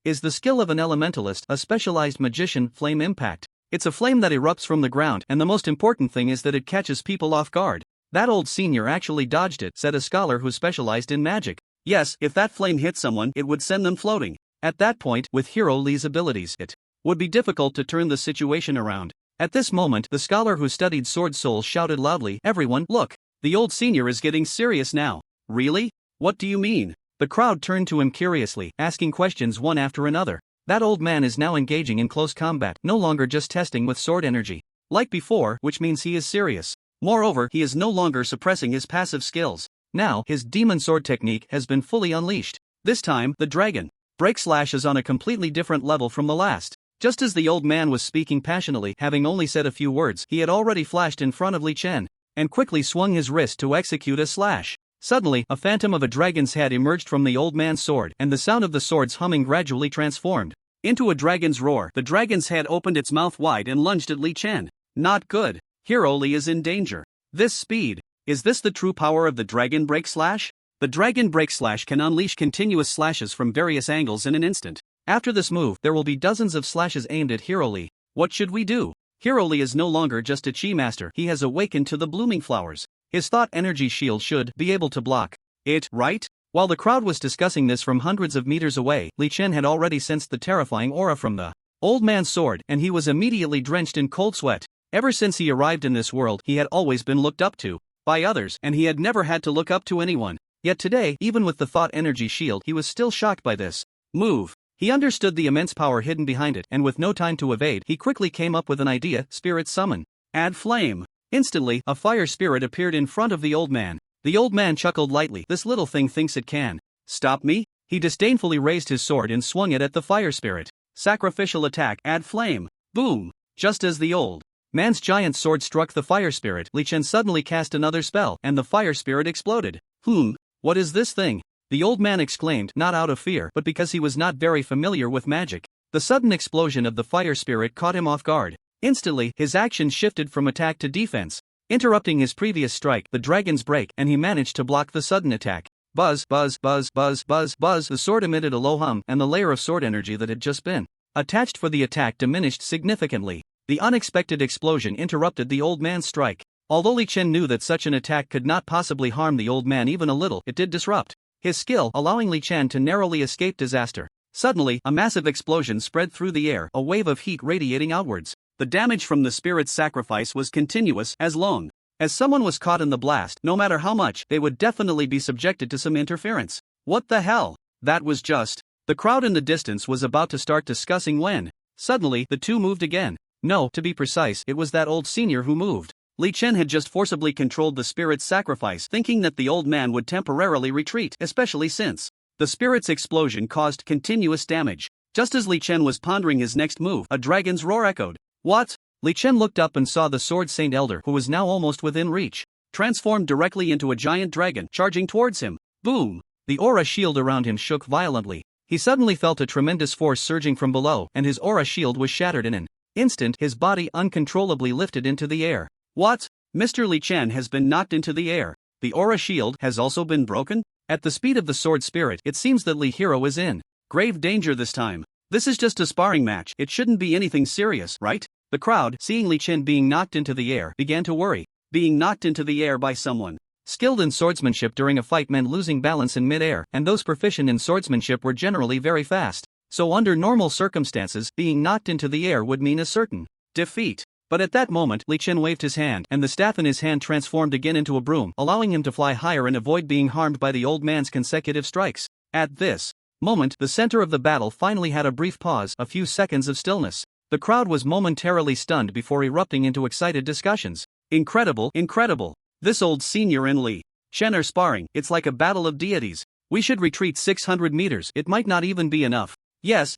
is the skill of an elementalist, a specialized magician, flame impact. It's a flame that erupts from the ground, and the most important thing is that it catches people off guard. That old senior actually dodged it, said a scholar who specialized in magic. Yes, if that flame hit someone, it would send them floating. At that point, with Hero Li's abilities, it would be difficult to turn the situation around. At this moment, the scholar who studied Sword Souls shouted loudly, "Everyone, look! The old senior is getting serious now." Really? What do you mean? The crowd turned to him curiously, asking questions one after another. That old man is now engaging in close combat, no longer just testing with sword energy like before, which means he is serious. Moreover, he is no longer suppressing his passive skills. Now, his demon sword technique has been fully unleashed. This time, the dragon break slash is on a completely different level from the last. Just as the old man was speaking passionately, having only said a few words, he had already flashed in front of Li Chen and quickly swung his wrist to execute a slash. Suddenly, a phantom of a dragon's head emerged from the old man's sword, and the sound of the sword's humming gradually transformed into a dragon's roar. The dragon's head opened its mouth wide and lunged at Li Chen. Not good. Hero Lee is in danger. This speed. Is this the true power of the Dragon Break Slash? The Dragon Break Slash can unleash continuous slashes from various angles in an instant. After this move, there will be dozens of slashes aimed at Hero Lee. What should we do? Hero Lee is no longer just a chi master, he has awakened to the blooming flowers. His thought energy shield should be able to block it, right? While the crowd was discussing this from hundreds of meters away, Li Chen had already sensed the terrifying aura from the old man's sword, and he was immediately drenched in cold sweat. Ever since he arrived in this world, he had always been looked up to by others, and he had never had to look up to anyone. Yet today, even with the thought energy shield, he was still shocked by this move. He understood the immense power hidden behind it, and with no time to evade, he quickly came up with an idea: spirit summon. Add flame. Instantly, a fire spirit appeared in front of the old man. The old man chuckled lightly. This little thing thinks it can stop me? He disdainfully raised his sword and swung it at the fire spirit. Sacrificial attack, add flame. Boom! Just as the old man's giant sword struck the fire spirit, Li Chen suddenly cast another spell, and the fire spirit exploded. What is this thing? The old man exclaimed, not out of fear, but because he was not very familiar with magic. The sudden explosion of the fire spirit caught him off guard. Instantly, his action shifted from attack to defense, interrupting his previous strike, the dragon's break, and he managed to block the sudden attack. Buzz, buzz, buzz, buzz, buzz, buzz. The sword emitted a low hum, and the layer of sword energy that had just been attached for the attack diminished significantly. The unexpected explosion interrupted the old man's strike. Although Li Chen knew that such an attack could not possibly harm the old man even a little, it did disrupt his skill, allowing Li Chen to narrowly escape disaster. Suddenly, a massive explosion spread through the air, a wave of heat radiating outwards. The damage from the spirit's sacrifice was continuous. As long as someone was caught in the blast, no matter how much, they would definitely be subjected to some interference. What the hell? That was just. The crowd in the distance was about to start discussing when suddenly the two moved again. No, to be precise, it was that old senior who moved. Li Chen had just forcibly controlled the spirit's sacrifice, thinking that the old man would temporarily retreat, especially since the spirit's explosion caused continuous damage. Just as Li Chen was pondering his next move, a dragon's roar echoed. What? Li Chen looked up and saw the Sword Saint Elder, who was now almost within reach, transformed directly into a giant dragon, charging towards him. Boom! The aura shield around him shook violently. He suddenly felt a tremendous force surging from below, and his aura shield was shattered in an instant. His body uncontrollably lifted into the air. What? Mr. Li Chen has been knocked into the air. The aura shield has also been broken? At the speed of the sword spirit, it seems that Li Hero is in grave danger this time. This is just a sparring match, it shouldn't be anything serious, right? The crowd, seeing Li Chen being knocked into the air, began to worry. Being knocked into the air by someone skilled in swordsmanship during a fight meant losing balance in mid-air, and those proficient in swordsmanship were generally very fast. So under normal circumstances, being knocked into the air would mean a certain defeat. But at that moment, Li Chen waved his hand, and the staff in his hand transformed again into a broom, allowing him to fly higher and avoid being harmed by the old man's consecutive strikes. At this moment, the center of the battle finally had a brief pause, a few seconds of stillness. The crowd was momentarily stunned before erupting into excited discussions. Incredible, incredible. This old senior and Li Chen are sparring, it's like a battle of deities. We should retreat 600 meters, it might not even be enough. Yes,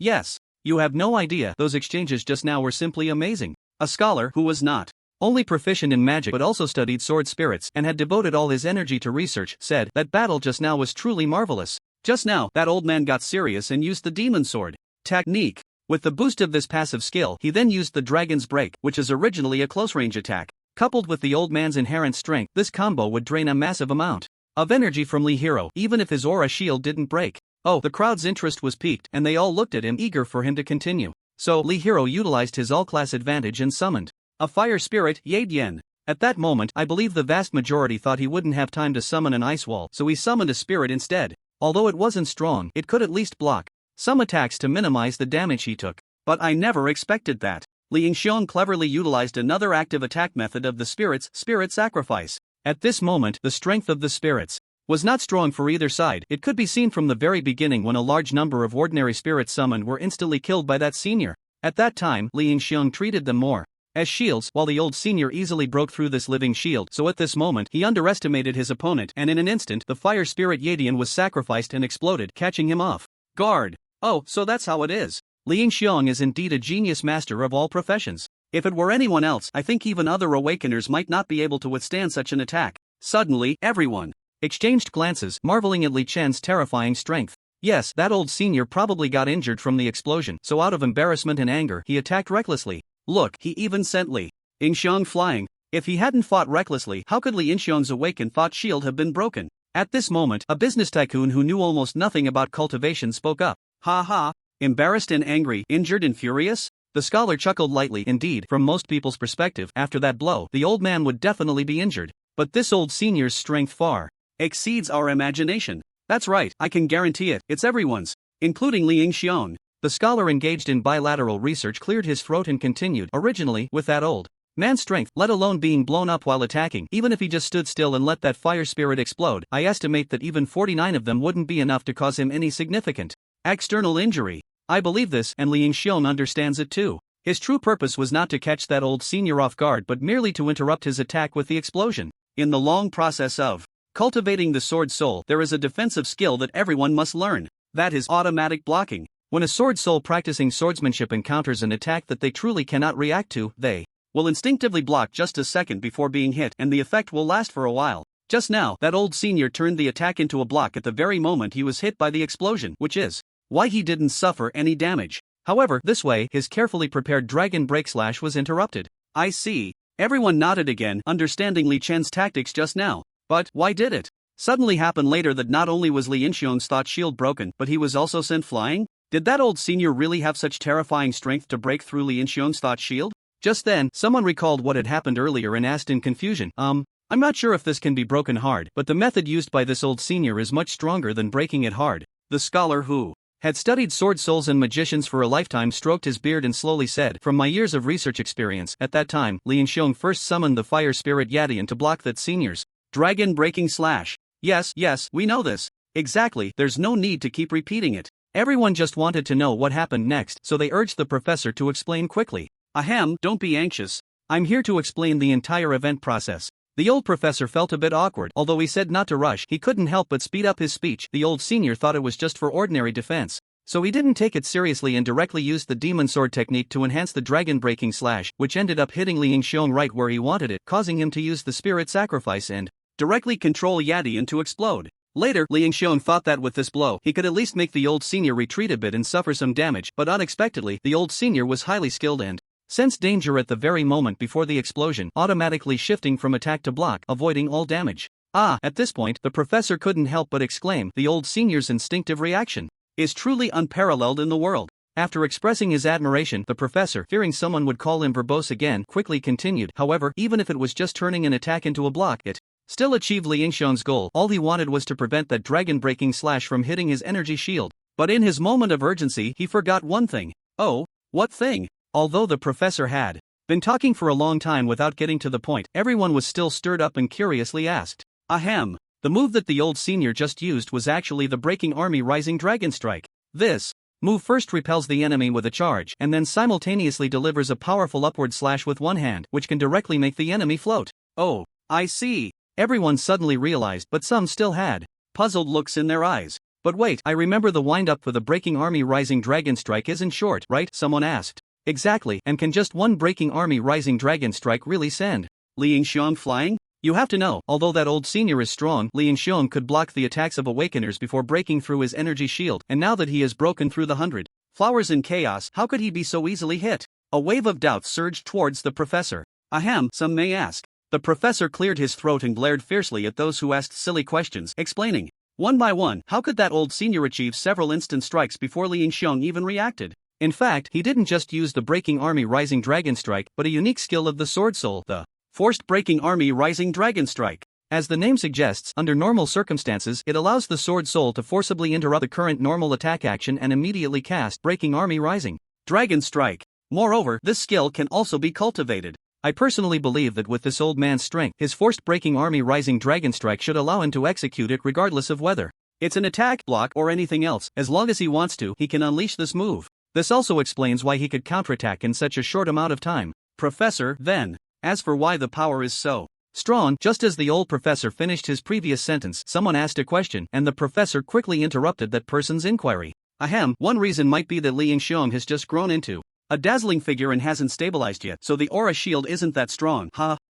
you have no idea, those exchanges just now were simply amazing. A scholar who was not only proficient in magic but also studied sword spirits and had devoted all his energy to research said that battle just now was truly marvelous. Just now, that old man got serious and used the demon sword technique. With the boost of this passive skill, he then used the dragon's break, which is originally a close-range attack. Coupled with the old man's inherent strength, this combo would drain a massive amount of energy from Li Hero, even if his aura shield didn't break. Oh, the crowd's interest was piqued, and they all looked at him, eager for him to continue. So, Li Hero utilized his all-class advantage and summoned a fire spirit, Yadian. At that moment, I believe the vast majority thought he wouldn't have time to summon an ice wall, so he summoned a spirit instead. Although it wasn't strong, it could at least block some attacks to minimize the damage he took. But I never expected that. Li Yingxiong cleverly utilized another active attack method of the spirit sacrifice. At this moment, the strength of the spirits was not strong for either side. It could be seen from the very beginning when a large number of ordinary spirits summoned were instantly killed by that senior. At that time, Li Yingxiong treated them more as shields, while the old senior easily broke through this living shield. So at this moment, he underestimated his opponent, and in an instant, the fire spirit Yadian was sacrificed and exploded, catching him off guard. Oh, so that's how it is. Li Yingxiong is indeed a genius master of all professions. If it were anyone else, I think even other awakeners might not be able to withstand such an attack. Suddenly, everyone exchanged glances, marveling at Li Chen's terrifying strength. Yes, that old senior probably got injured from the explosion, so out of embarrassment and anger, he attacked recklessly. Look, he even sent Li Yingxiong flying. If he hadn't fought recklessly, how could Lee In-seon's awakened thought shield have been broken? At this moment, a business tycoon who knew almost nothing about cultivation spoke up. Ha ha. Embarrassed and angry, injured and furious? The scholar chuckled lightly. Indeed, from most people's perspective, after that blow, the old man would definitely be injured. But this old senior's strength far exceeds our imagination. That's right, I can guarantee it, it's everyone's, including Lee In-seon. The scholar engaged in bilateral research cleared his throat and continued. Originally, with that old man's strength, let alone being blown up while attacking, even if he just stood still and let that fire spirit explode, I estimate that even 49 of them wouldn't be enough to cause him any significant external injury. I believe this, and Lee In-seon understands it too. His true purpose was not to catch that old senior off guard but merely to interrupt his attack with the explosion. In the long process of cultivating the sword soul, there is a defensive skill that everyone must learn. That is automatic blocking. When a sword soul practicing swordsmanship encounters an attack that they truly cannot react to, they will instinctively block just a second before being hit, and the effect will last for a while. Just now, that old senior turned the attack into a block at the very moment he was hit by the explosion, which is why he didn't suffer any damage. However, this way, his carefully prepared dragon break slash was interrupted. I see. Everyone nodded again, understanding Lee Chen's tactics just now. But why did it suddenly happen later that not only was Lee In-seon's thought shield broken, but he was also sent flying? Did that old senior really have such terrifying strength to break through Lee In-seon's thought shield? Just then, someone recalled what had happened earlier and asked in confusion, I'm not sure if this can be broken hard, but the method used by this old senior is much stronger than breaking it hard. The scholar who had studied sword souls and magicians for a lifetime stroked his beard and slowly said, from my years of research experience, at that time, Lee In-seon first summoned the fire spirit Yadian to block that senior's dragon breaking slash. Yes, we know this. Exactly, there's no need to keep repeating it. Everyone just wanted to know what happened next, so they urged the professor to explain quickly. Ahem, don't be anxious. I'm here to explain the entire event process. The old professor felt a bit awkward. Although he said not to rush, he couldn't help but speed up his speech. The old senior thought it was just for ordinary defense, so he didn't take it seriously and directly used the demon sword technique to enhance the dragon breaking slash, which ended up hitting Lee In-seon right where he wanted it, causing him to use the spirit sacrifice and directly control Yadian to explode. Later, Lee In-seon thought that with this blow, he could at least make the old senior retreat a bit and suffer some damage, but unexpectedly, the old senior was highly skilled and sensed danger at the very moment before the explosion, automatically shifting from attack to block, avoiding all damage. At this point, the professor couldn't help but exclaim, the old senior's instinctive reaction is truly unparalleled in the world. After expressing his admiration, the professor, fearing someone would call him verbose again, quickly continued, however, even if it was just turning an attack into a block, it still achieved Lee In-seon's goal. All he wanted was to prevent that dragon breaking slash from hitting his energy shield. But in his moment of urgency, he forgot one thing. Oh, what thing? Although the professor had been talking for a long time without getting to the point, everyone was still stirred up and curiously asked, ahem, the move that the old senior just used was actually the Breaking Army Rising Dragon Strike. This move first repels the enemy with a charge, and then simultaneously delivers a powerful upward slash with one hand, which can directly make the enemy float. Oh, I see. Everyone suddenly realized, but some still had puzzled looks in their eyes. But wait, I remember the wind-up for the Breaking Army Rising Dragon Strike isn't short, right? Someone asked. Exactly, and can just one Breaking Army Rising Dragon Strike really send Lee In-seon flying? You have to know, although that old senior is strong, Lee In-seon could block the attacks of Awakeners before breaking through his energy shield, and now that he has broken through the 100 flowers in chaos, how could he be so easily hit? A wave of doubt surged towards the professor. Ahem, some may ask. The professor cleared his throat and glared fiercely at those who asked silly questions, explaining, one by one, how could that old senior achieve several instant strikes before Lee In-seon even reacted? In fact, he didn't just use the Breaking Army Rising Dragon Strike, but a unique skill of the Sword Soul, the Forced Breaking Army Rising Dragon Strike. As the name suggests, under normal circumstances, it allows the Sword Soul to forcibly interrupt the current normal attack action and immediately cast Breaking Army Rising Dragon Strike. Moreover, this skill can also be cultivated. I personally believe that with this old man's strength, his Forced Breaking Army Rising Dragon Strike should allow him to execute it regardless of whether it's an attack, block, or anything else. As long as he wants to, he can unleash this move. This also explains why he could counterattack in such a short amount of time. Professor, then, as for why the power is so strong, just as the old professor finished his previous sentence, someone asked a question, and the professor quickly interrupted that person's inquiry. Ahem, one reason might be that Lee In-seon has just grown into a dazzling figure and hasn't stabilized yet, so the aura shield isn't that strong.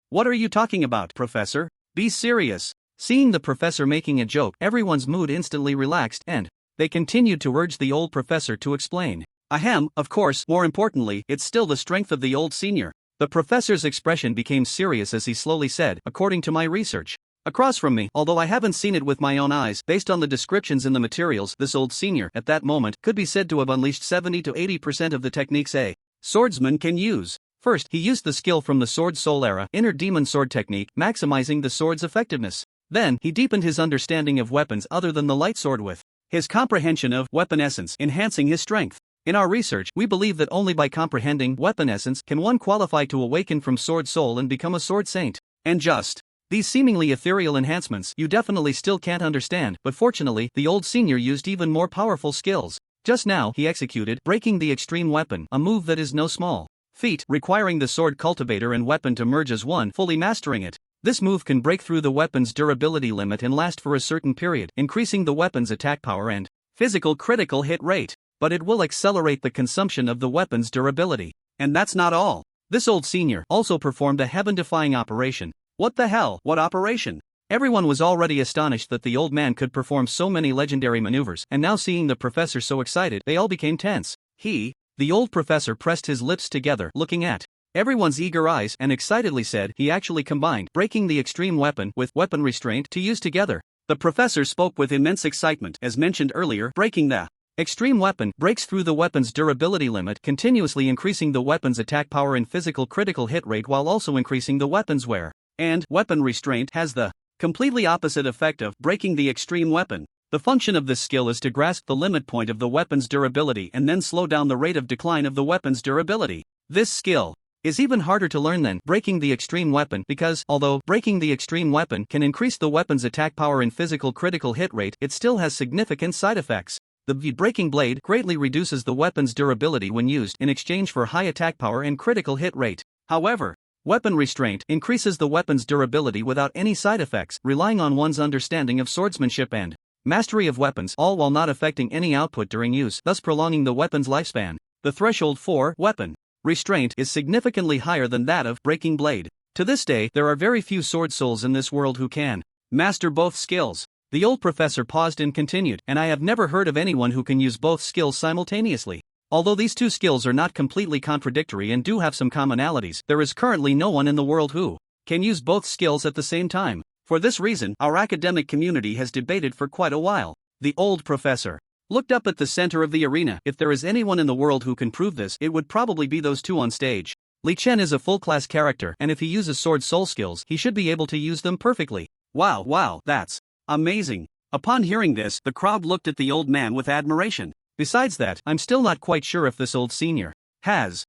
What are you talking about, Professor? Be serious. Seeing the professor making a joke, everyone's mood instantly relaxed, and they continued to urge the old professor to explain. Ahem, of course, more importantly, it's still the strength of the old senior. The professor's expression became serious as he slowly said, according to my research. Across from me, although I haven't seen it with my own eyes, based on the descriptions in the materials, this old senior, at that moment, could be said to have unleashed 70 to 80% of the techniques a swordsman can use. First, he used the skill from the Sword Soul era, Inner Demon Sword technique, maximizing the sword's effectiveness. Then, he deepened his understanding of weapons other than the light sword with his comprehension of weapon essence, enhancing his strength. In our research, we believe that only by comprehending weapon essence can one qualify to awaken from Sword Soul and become a Sword Saint. And just these seemingly ethereal enhancements you definitely still can't understand, but fortunately, the old senior used even more powerful skills. Just now, he executed Breaking the Extreme Weapon, a move that is no small feat, requiring the sword cultivator and weapon to merge as one, fully mastering it. This move can break through the weapon's durability limit and last for a certain period, increasing the weapon's attack power and physical critical hit rate. But it will accelerate the consumption of the weapon's durability. And that's not all. This old senior also performed a heaven-defying operation. What the hell? What operation? Everyone was already astonished that the old man could perform so many legendary maneuvers, and now seeing the professor so excited, they all became tense. The old professor pressed his lips together, looking at everyone's eager eyes, and excitedly said he actually combined Breaking the Extreme Weapon with Weapon Restraint to use together. The professor spoke with immense excitement. As mentioned earlier, breaking the extreme weapon breaks through the weapon's durability limit, continuously increasing the weapon's attack power and physical critical hit rate while also increasing the weapon's wear. And Weapon Restraint has the completely opposite effect of breaking the extreme weapon. The function of this skill is to grasp the limit point of the weapon's durability and then slow down the rate of decline of the weapon's durability. This skill is even harder to learn than Breaking the Extreme Weapon because, although Breaking the Extreme Weapon can increase the weapon's attack power and physical critical hit rate, it still has significant side effects. The Breaking Blade greatly reduces the weapon's durability when used in exchange for high attack power and critical hit rate. However, Weapon Restraint increases the weapon's durability without any side effects, relying on one's understanding of swordsmanship and mastery of weapons, all while not affecting any output during use, thus prolonging the weapon's lifespan. The threshold for Weapon Restraint is significantly higher than that of Breaking Blade. To this day, there are very few sword souls in this world who can master both skills. The old professor paused and continued, and I have never heard of anyone who can use both skills simultaneously. Although these two skills are not completely contradictory and do have some commonalities, there is currently no one in the world who can use both skills at the same time. For this reason, our academic community has debated for quite a while. The old professor looked up at the center of the arena. If there is anyone in the world who can prove this, it would probably be those two on stage. Li Chen is a full-class character, and if he uses sword soul skills, he should be able to use them perfectly. Wow, that's amazing. Upon hearing this, the crowd looked at the old man with admiration. Besides that, I'm still not quite sure if this old senior has.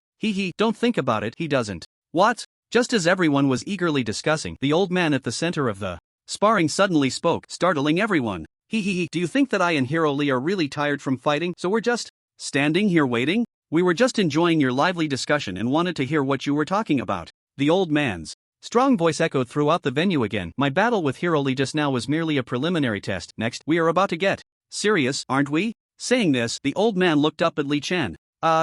Don't think about it, he doesn't. What? Just as everyone was eagerly discussing, the old man at the center of the sparring suddenly spoke, startling everyone. Do you think that I and Hero Lee are really tired from fighting, so we're just standing here waiting? We were just enjoying your lively discussion and wanted to hear what you were talking about. The old man's strong voice echoed throughout the venue again. My battle with Hero Lee just now was merely a preliminary test. Next, we are about to get serious, aren't we? Saying this, the old man looked up at Li Chen.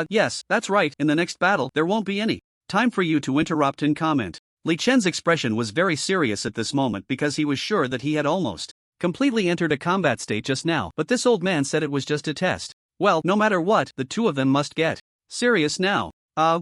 Yes, that's right, in the next battle, there won't be any time for you to interrupt and comment. Li Chen's expression was very serious at this moment because he was sure that he had almost completely entered a combat state just now, but this old man said it was just a test. Well, no matter what, the two of them must get serious now.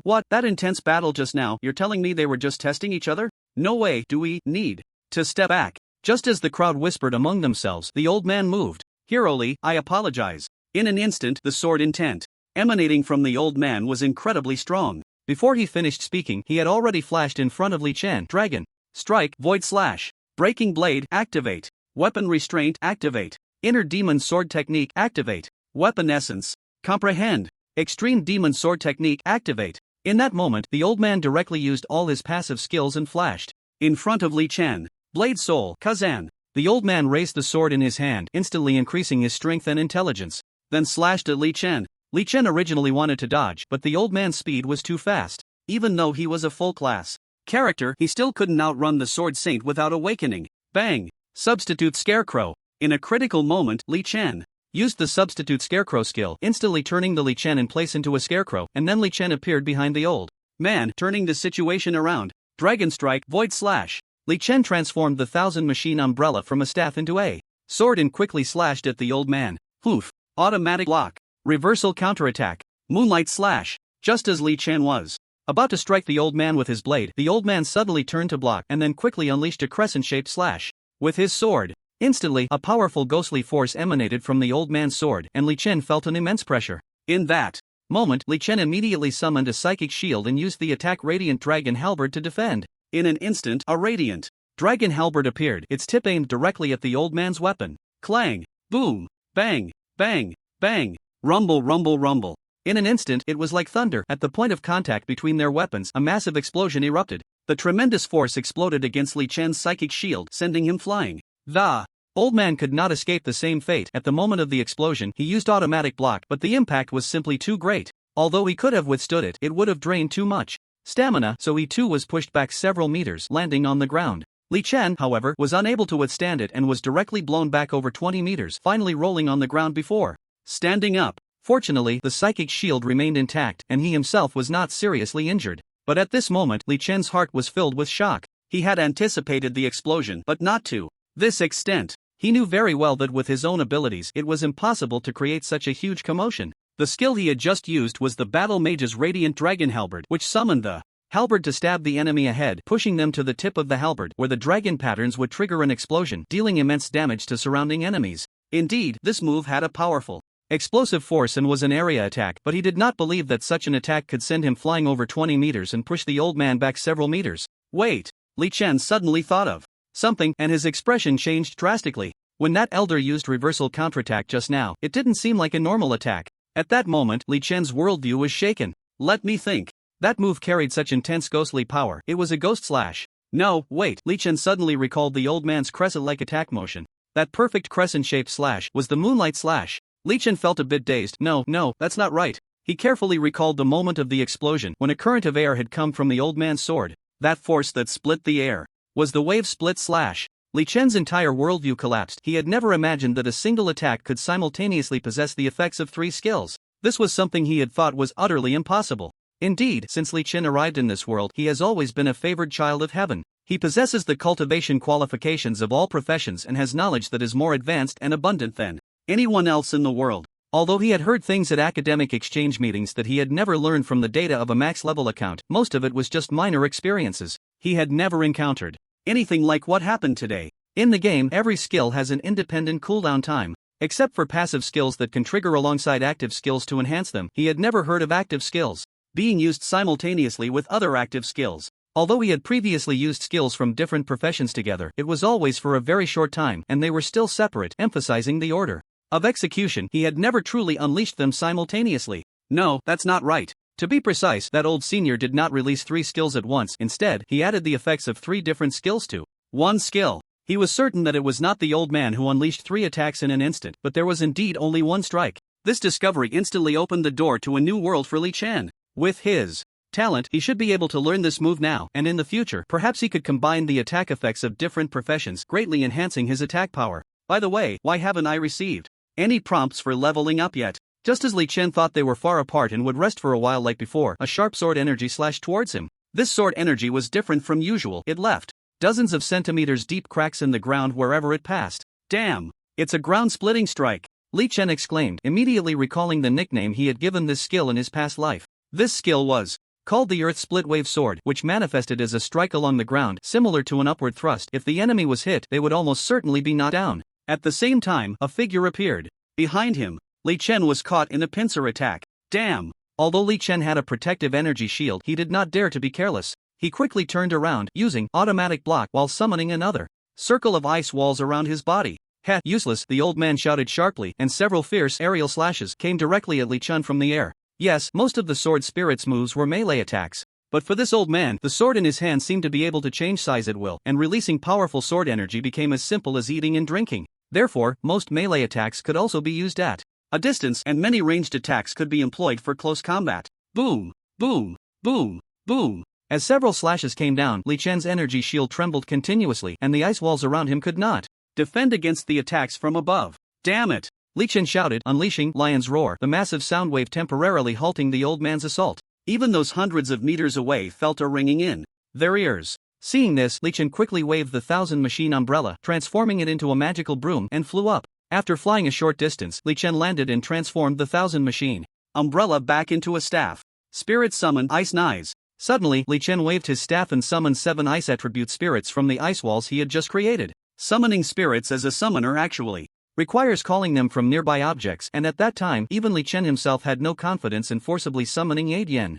What? That intense battle just now, you're telling me they were just testing each other? No way. Do we need to step back? Just as the crowd whispered among themselves, the old man moved. Hero Lee, I apologize. In an instant, the sword intent emanating from the old man was incredibly strong. Before he finished speaking, he had already flashed in front of Li Chen. Dragon Strike, Void Slash, Breaking Blade, activate. Weapon Restraint, activate. Inner Demon Sword Technique, activate. Weapon Essence, comprehend. Extreme Demon Sword Technique, activate. In that moment, the old man directly used all his passive skills and flashed in front of Li Chen. Blade Soul, Kazan. The old man raised the sword in his hand, instantly increasing his strength and intelligence. Then slashed at Li Chen. Li Chen originally wanted to dodge, but the old man's speed was too fast. Even though he was a full-class character, he still couldn't outrun the Sword Saint without awakening. Bang! Substitute Scarecrow. In a critical moment, Li Chen used the Substitute Scarecrow skill, instantly turning the Li Chen in place into a scarecrow, and then Li Chen appeared behind the old man, turning the situation around. Dragon Strike, Void Slash. Li Chen transformed the Thousand Machine Umbrella from a staff into a sword and quickly slashed at the old man. Poof! Automatic Lock. Reversal Counterattack. Moonlight Slash. Just as Li Chen was About to strike the old man with his blade, the old man suddenly turned to block and then quickly unleashed a crescent-shaped slash with his sword. Instantly, a powerful ghostly force emanated from the old man's sword, and Li Chen felt an immense pressure. In that moment, Li Chen immediately summoned a psychic shield and used the attack Radiant Dragon Halberd to defend. In an instant, a Radiant Dragon Halberd appeared, its tip aimed directly at the old man's weapon. Clang! Boom! Bang! Bang! Bang! Rumble, rumble, rumble. In an instant, it was like thunder. At the point of contact between their weapons, a massive explosion erupted. The tremendous force exploded against Li Chen's psychic shield, sending him flying. The old man could not escape the same fate. At the moment of the explosion, he used automatic block, but the impact was simply too great. Although he could have withstood it, it would have drained too much stamina, so he too was pushed back several meters, landing on the ground. Li Chen, however, was unable to withstand it and was directly blown back over 20 meters, finally rolling on the ground before standing up. Fortunately, the psychic shield remained intact, and he himself was not seriously injured. But at this moment, Li Chen's heart was filled with shock. He had anticipated the explosion, but not to this extent. He knew very well that with his own abilities, it was impossible to create such a huge commotion. The skill he had just used was the Battle Mage's Radiant Dragon Halberd, which summoned the halberd to stab the enemy ahead, pushing them to the tip of the halberd, where the dragon patterns would trigger an explosion, dealing immense damage to surrounding enemies. Indeed, this move had a powerful explosive force and was an area attack, but he did not believe that such an attack could send him flying over 20 meters and push the old man back several meters. Wait! Li Chen suddenly thought of something, and his expression changed drastically. When that elder used reversal counterattack just now, it didn't seem like a normal attack. At that moment, Li Chen's worldview was shaken. Let me think. That move carried such intense ghostly power, it was a ghost slash. No, wait, Li Chen suddenly recalled the old man's crescent-like attack motion. That perfect crescent-shaped slash was the moonlight slash. Li Chen felt a bit dazed. No, that's not right. He carefully recalled the moment of the explosion, when a current of air had come from the old man's sword. That force that split the air was the wave split slash. Li Chen's entire worldview collapsed. He had never imagined that a single attack could simultaneously possess the effects of 3 skills. This was something he had thought was utterly impossible. Indeed, since Li Chen arrived in this world, he has always been a favored child of heaven. He possesses the cultivation qualifications of all professions and has knowledge that is more advanced and abundant than anyone else in the world. Although he had heard things at academic exchange meetings that he had never learned from the data of a max-level account, most of it was just minor experiences. He had never encountered anything like what happened today. In the game, every skill has an independent cooldown time. Except for passive skills that can trigger alongside active skills to enhance them, he had never heard of active skills being used simultaneously with other active skills. Although he had previously used skills from different professions together, it was always for a very short time, and they were still separate, emphasizing the order of execution. He had never truly unleashed them simultaneously. No, that's not right. To be precise, that old senior did not release 3 skills at once. Instead, he added the effects of 3 different skills to one skill. He was certain that it was not the old man who unleashed 3 attacks in an instant, but there was indeed only one strike. This discovery instantly opened the door to a new world for Li Chen. With his talent, he should be able to learn this move now, and in the future, perhaps he could combine the attack effects of different professions, greatly enhancing his attack power. By the way, why haven't I received any prompts for leveling up yet? Just as Li Chen thought they were far apart and would rest for a while like before, a sharp sword energy slashed towards him. This sword energy was different from usual. It left dozens of centimeters deep cracks in the ground wherever it passed. Damn! It's a ground-splitting strike! Li Chen exclaimed, immediately recalling the nickname he had given this skill in his past life. This skill was called the Earth Split Wave Sword, which manifested as a strike along the ground, similar to an upward thrust. If the enemy was hit, they would almost certainly be knocked down. At the same time, a figure appeared behind him. Li Chen was caught in a pincer attack. Damn! Although Li Chen had a protective energy shield, he did not dare to be careless. He quickly turned around, using automatic block while summoning another circle of ice walls around his body. Heh, useless, the old man shouted sharply, and several fierce aerial slashes came directly at Li Chen from the air. Yes, most of the sword spirit's moves were melee attacks. But for this old man, the sword in his hand seemed to be able to change size at will, and releasing powerful sword energy became as simple as eating and drinking. Therefore, most melee attacks could also be used at a distance, and many ranged attacks could be employed for close combat. Boom! Boom! Boom! Boom! As several slashes came down, Li Chen's energy shield trembled continuously, and the ice walls around him could not defend against the attacks from above. Damn it! Li Chen shouted, unleashing Lion's Roar, the massive sound wave temporarily halting the old man's assault. Even those hundreds of meters away felt a ringing in their ears. Seeing this, Li Chen quickly waved the 1000 machine umbrella, transforming it into a magical broom, and flew up. After flying a short distance, Li Chen landed and transformed the 1000 machine umbrella back into a staff. Spirit summoned Ice Knives. Suddenly, Li Chen waved his staff and summoned 7 ice attribute spirits from the ice walls he had just created. Summoning spirits as a summoner actually requires calling them from nearby objects, and at that time even Li Chen himself had no confidence in forcibly summoning Aid Yen.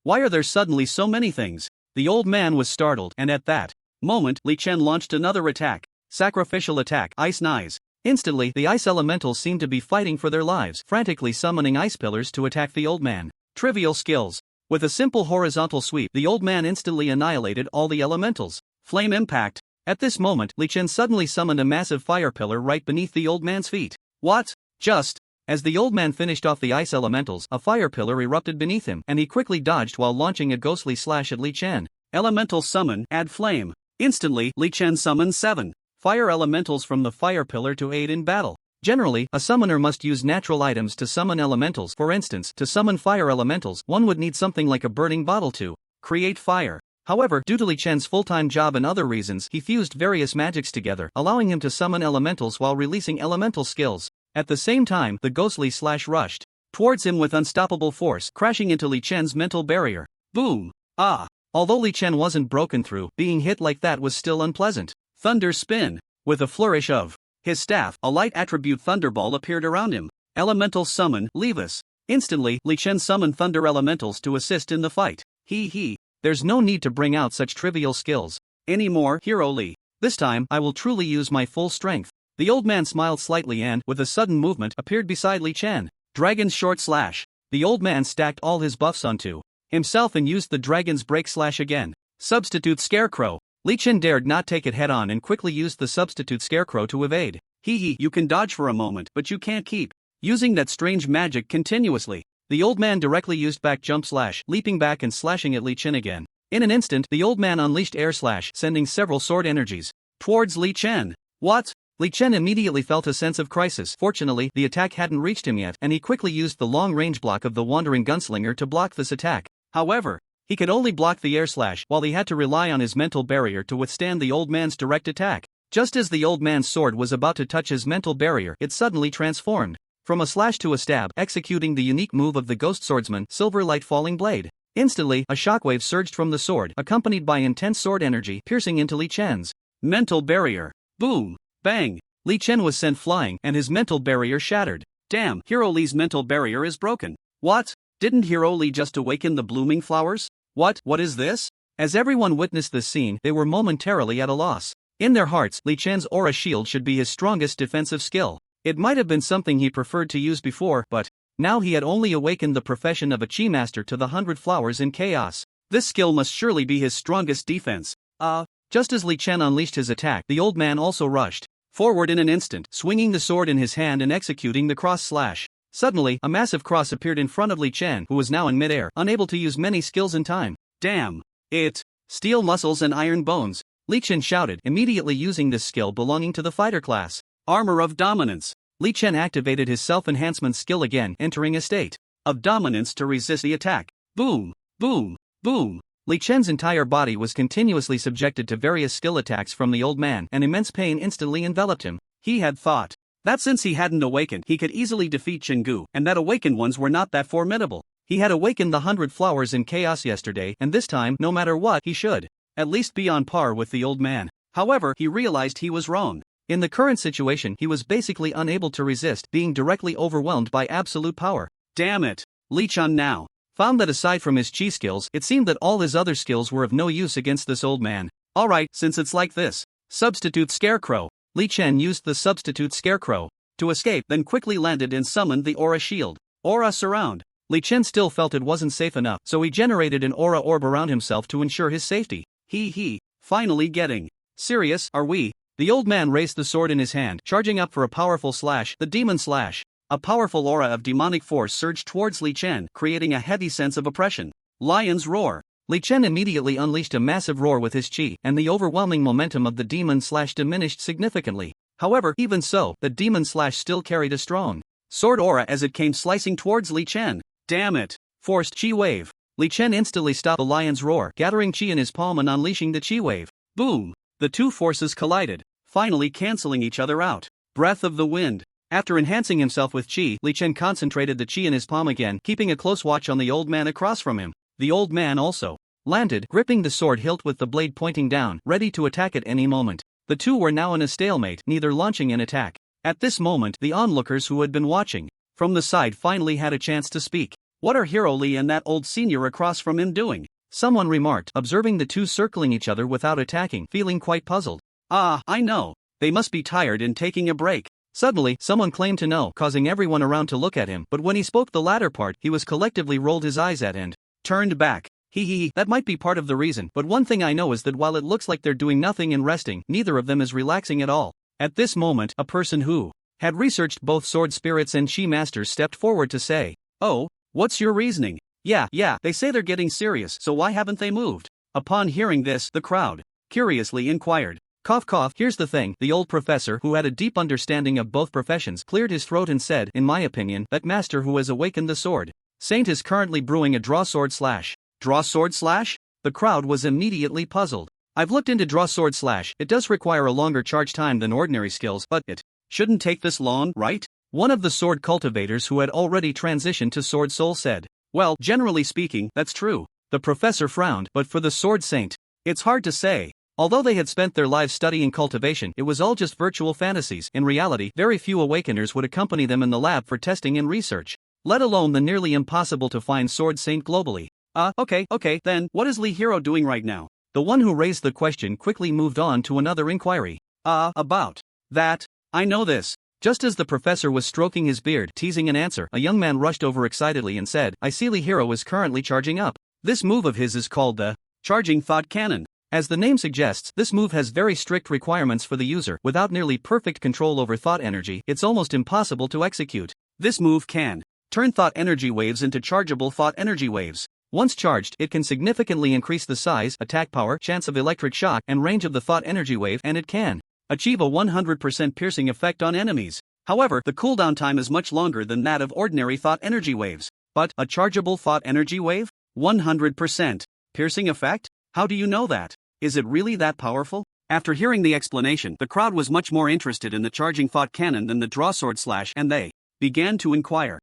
Why are there suddenly so many things? The old man was startled, and at that moment, Li Chen launched another attack. Sacrificial attack, Ice Knives. Instantly, the ice elementals seemed to be fighting for their lives, frantically summoning ice pillars to attack the old man. Trivial skills. With a simple horizontal sweep, the old man instantly annihilated all the elementals. Flame impact. At this moment, Li Chen suddenly summoned a massive fire pillar right beneath the old man's feet. What? Just as the old man finished off the ice elementals, a fire pillar erupted beneath him, and he quickly dodged while launching a ghostly slash at Li Chen. Elemental summon, add flame. Instantly, Li Chen summoned 7 fire elementals from the fire pillar to aid in battle. Generally, a summoner must use natural items to summon elementals. For instance, to summon fire elementals, one would need something like a burning bottle to create fire. However, due to Li Chen's full-time job and other reasons, he fused various magics together, allowing him to summon elementals while releasing elemental skills. At the same time, the ghostly slash rushed towards him with unstoppable force, crashing into Li Chen's mental barrier. Boom! Ah! Although Li Chen wasn't broken through, being hit like that was still unpleasant. Thunder spin. With a flourish of his staff, a light attribute thunderball appeared around him. Elemental summon, leave us. Instantly, Li Chen summoned thunder elementals to assist in the fight. There's no need to bring out such trivial skills anymore, Hero Li. This time, I will truly use my full strength. The old man smiled slightly and, with a sudden movement, appeared beside Li Chen. Dragon's short slash. The old man stacked all his buffs onto himself and used the dragon's break slash again. Substitute scarecrow. Li Chen dared not take it head-on and quickly used the substitute scarecrow to evade. You can dodge for a moment, but you can't keep using that strange magic continuously. The old man directly used back jump slash, leaping back and slashing at Li Chen again. In an instant, the old man unleashed air slash, sending several sword energies towards Li Chen. What? Li Chen immediately felt a sense of crisis. Fortunately, the attack hadn't reached him yet, and he quickly used the long-range block of the wandering gunslinger to block this attack. However, he could only block the air slash, while he had to rely on his mental barrier to withstand the old man's direct attack. Just as the old man's sword was about to touch his mental barrier, it suddenly transformed from a slash to a stab, executing the unique move of the ghost swordsman, Silver Light Falling Blade. Instantly, a shockwave surged from the sword, accompanied by intense sword energy, piercing into Li Chen's mental barrier. Boom! Bang! Li Chen was sent flying, and his mental barrier shattered. Damn, Hero Li's mental barrier is broken. What? Didn't Hero Li just awaken the blooming flowers? What is this? As everyone witnessed this scene, they were momentarily at a loss. In their hearts, Li Chen's aura shield should be his strongest defensive skill. It might have been something he preferred to use before, but now he had only awakened the profession of a chi master to the 100 flowers in chaos. This skill must surely be his strongest defense. Just as Li Chen unleashed his attack, the old man also rushed forward in an instant, swinging the sword in his hand and executing the cross slash. Suddenly, a massive cross appeared in front of Li Chen, who was now in midair, unable to use many skills in time. Damn! It! Steel muscles and iron bones! Li Chen shouted, immediately using this skill belonging to the fighter class. Armor of Dominance. Li Chen activated his self-enhancement skill again, entering a state of dominance to resist the attack. Boom! Boom! Boom! Li Chen's entire body was continuously subjected to various skill attacks from the old man, and immense pain instantly enveloped him. He had thought that since he hadn't awakened, he could easily defeat Chengu, and that awakened ones were not that formidable. He had awakened the 100 flowers in chaos yesterday, and this time, no matter what, he should at least be on par with the old man. However, he realized he was wrong. In the current situation, he was basically unable to resist being directly overwhelmed by absolute power. Damn it! Li Chen now found that aside from his chi skills, it seemed that all his other skills were of no use against this old man. Alright, since it's like this. Substitute Scarecrow. Li Chen used the substitute Scarecrow to escape, then quickly landed and summoned the Aura Shield. Aura Surround. Li Chen still felt it wasn't safe enough, so he generated an aura orb around himself to ensure his safety. Finally getting serious, are we? The old man raised the sword in his hand, charging up for a powerful slash, the Demon Slash. A powerful aura of demonic force surged towards Li Chen, creating a heavy sense of oppression. Lion's Roar. Li Chen immediately unleashed a massive roar with his chi, and the overwhelming momentum of the Demon Slash diminished significantly. However, even so, the Demon Slash still carried a strong sword aura as it came slicing towards Li Chen. Damn it! Forced Chi Wave. Li Chen instantly stopped the Lion's Roar, gathering chi in his palm and unleashing the Chi Wave. Boom! The two forces collided, finally canceling each other out. Breath of the Wind. After enhancing himself with chi, Li Chen concentrated the chi in his palm again, keeping a close watch on the old man across from him. The old man also landed, gripping the sword hilt with the blade pointing down, ready to attack at any moment. The two were now in a stalemate, neither launching an attack. At this moment, the onlookers who had been watching from the side finally had a chance to speak. "What are Hero Lee and that old senior across from him doing?" someone remarked, observing the two circling each other without attacking, feeling quite puzzled. "Ah, I know. They must be tired and taking a break." Suddenly, someone claimed to know, causing everyone around to look at him, but when he spoke the latter part, he was collectively rolled his eyes at and turned back. Hee, that might be part of the reason, but one thing I know is that while it looks like they're doing nothing and resting, neither of them is relaxing at all. At this moment, a person who had researched both sword spirits and chi masters stepped forward to say, "Oh, what's your reasoning?" Yeah, they say they're getting serious, so why haven't they moved?" Upon hearing this, the crowd curiously inquired. Cough, here's the thing. The old professor, who had a deep understanding of both professions, cleared his throat and said, "In my opinion, that master who has awakened the sword saint is currently brewing a draw sword slash." Draw sword slash? The crowd was immediately puzzled. "I've looked into draw sword slash. It does require a longer charge time than ordinary skills, but it shouldn't take this long, right?" One of the sword cultivators who had already transitioned to sword soul said. "Well, generally speaking, that's true." The professor frowned, but for the sword saint, it's hard to say. Although they had spent their lives studying cultivation, it was all just virtual fantasies. In reality, very few awakeners would accompany them in the lab for testing and research, let alone the nearly impossible to find sword saint globally. Okay, then, what is Lee Hero doing right now?" The one who raised the question quickly moved on to another inquiry. About that. I know this." Just as the professor was stroking his beard, teasing an answer, a young man rushed over excitedly and said, "I see Lee Hero is currently charging up. This move of his is called the Charging Thought Cannon. As the name suggests, this move has very strict requirements for the user. Without nearly perfect control over thought energy, it's almost impossible to execute. This move can turn thought energy waves into chargeable thought energy waves. Once charged, it can significantly increase the size, attack power, chance of electric shock, and range of the thought energy wave, and it can achieve a 100% piercing effect on enemies. However, the cooldown time is much longer than that of ordinary thought energy waves. But a chargeable thought energy wave? 100% piercing effect? How do you know that? Is it really that powerful?" After hearing the explanation, the crowd was much more interested in the charging thought cannon than the draw sword slash, and they began to inquire.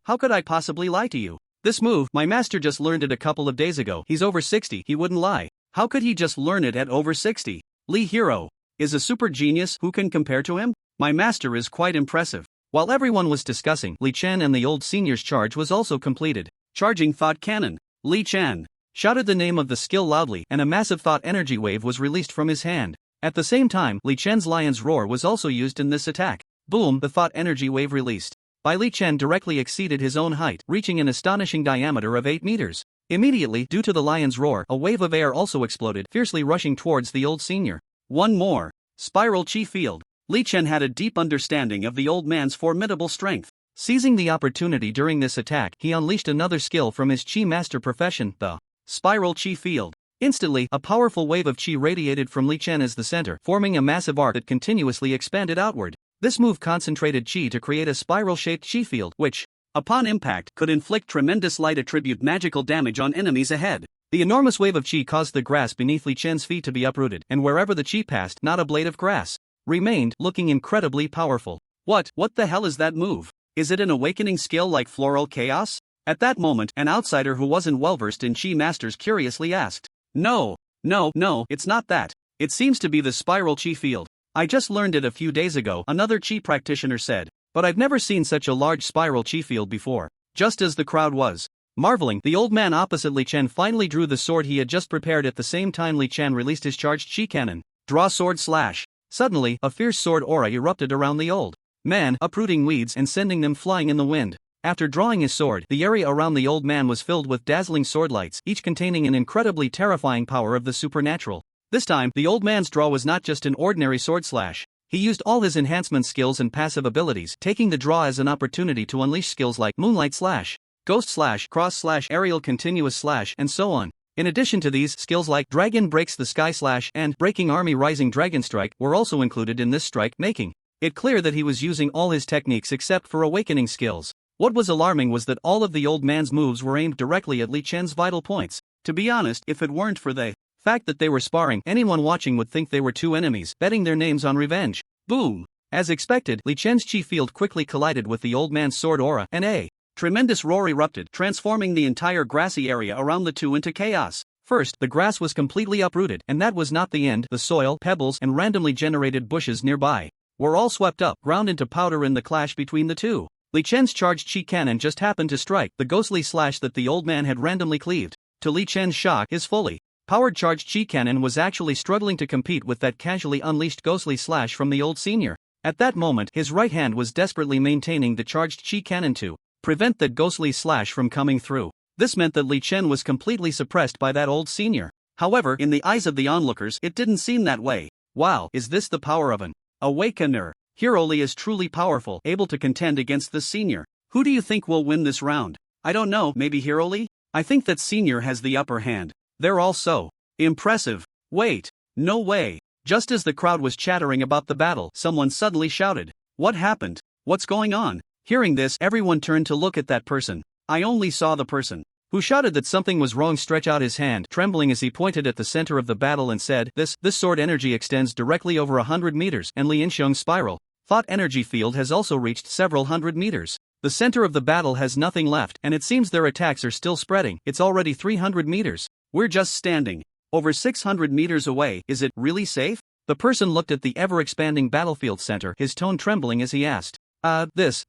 How could I possibly lie to you? This move, my master just learned it a couple of days ago. He's over 60, he wouldn't lie. How could he just learn it at over 60? Lee Hero is a super genius. Who can compare to him? My master is quite impressive. While everyone was discussing, Li Chen and the old senior's charge was also completed. Charging thought cannon. Li Chen shouted the name of the skill loudly, and a massive thought energy wave was released from his hand. At the same time, Li Chen's lion's roar was also used in this attack. Boom, the thought energy wave released by Li Chen directly exceeded his own height, reaching an astonishing diameter of 8 meters. Immediately, due to the lion's roar, a wave of air also exploded, fiercely rushing towards the old senior. One more spiral chi field. Li Chen had a deep understanding of the old man's formidable strength. Seizing the opportunity during this attack, he unleashed another skill from his chi master profession, the spiral chi field. Instantly, a powerful wave of chi radiated from Li Chen as the center, forming a massive arc that continuously expanded outward. This move concentrated chi to create a spiral-shaped chi field, which, upon impact, could inflict tremendous light attribute magical damage on enemies ahead. The enormous wave of chi caused the grass beneath Li Chen's feet to be uprooted, and wherever the chi passed, not a blade of grass remained, looking incredibly powerful. What the hell is that move? Is it an awakening skill like Floral Chaos? At that moment, an outsider who wasn't well-versed in chi masters curiously asked. No, it's not that. It seems to be the spiral chi field. I just learned it a few days ago, another chi practitioner said. But I've never seen such a large spiral chi field before. Just as the crowd was marveling, the old man opposite Li Chen finally drew the sword he had just prepared. At the same time, Li Chen released his charged chi cannon. Draw sword slash. Suddenly, a fierce sword aura erupted around the old man, uprooting weeds and sending them flying in the wind. After drawing his sword, the area around the old man was filled with dazzling sword lights, each containing an incredibly terrifying power of the supernatural. This time, the old man's draw was not just an ordinary sword slash. He used all his enhancement skills and passive abilities, taking the draw as an opportunity to unleash skills like Moonlight slash, Ghost slash, Cross slash, Aerial Continuous slash, and so on. In addition to these, skills like Dragon Breaks the Sky slash and Breaking Army Rising Dragon Strike were also included in this strike, making it clear that he was using all his techniques except for awakening skills. What was alarming was that all of the old man's moves were aimed directly at Li Chen's vital points. To be honest, if it weren't for the fact that they were sparring, anyone watching would think they were two enemies, betting their names on revenge. Boom! As expected, Li Chen's chi field quickly collided with the old man's sword aura, and a Tremendous roar erupted, transforming the entire grassy area around the two into chaos. First, the grass was completely uprooted, and that was not the end. The soil, pebbles, and randomly generated bushes nearby were all swept up, ground into powder in the clash between the two. Li Chen's charged chi cannon just happened to strike the ghostly slash that the old man had randomly cleaved. To Li Chen's shock, his fully powered charged chi cannon was actually struggling to compete with that casually unleashed ghostly slash from the old senior. At that moment, his right hand was desperately maintaining the charged chi cannon to prevent that ghostly slash from coming through. This meant that Li Chen was completely suppressed by that old senior. However, in the eyes of the onlookers, it didn't seem that way. Wow, is this the power of an awakener? Hero Li is truly powerful, able to contend against the senior. Who do you think will win this round? I don't know, maybe Hero Li? I think that senior has the upper hand. They're all so impressive. Wait, no way. Just as the crowd was chattering about the battle, someone suddenly shouted, "What happened? What's going on?" Hearing this, everyone turned to look at that person. I only saw the person who shouted that something was wrong stretch out his hand, trembling as he pointed at the center of the battle and said, This sword energy extends directly over 100 meters, and Li Inxiong's spiral thought energy field has also reached several hundred meters. The center of the battle has nothing left, and it seems their attacks are still spreading. It's already 300 meters. We're just standing over 600 meters away. Is it really safe? The person looked at the ever-expanding battlefield center, his tone trembling as he asked,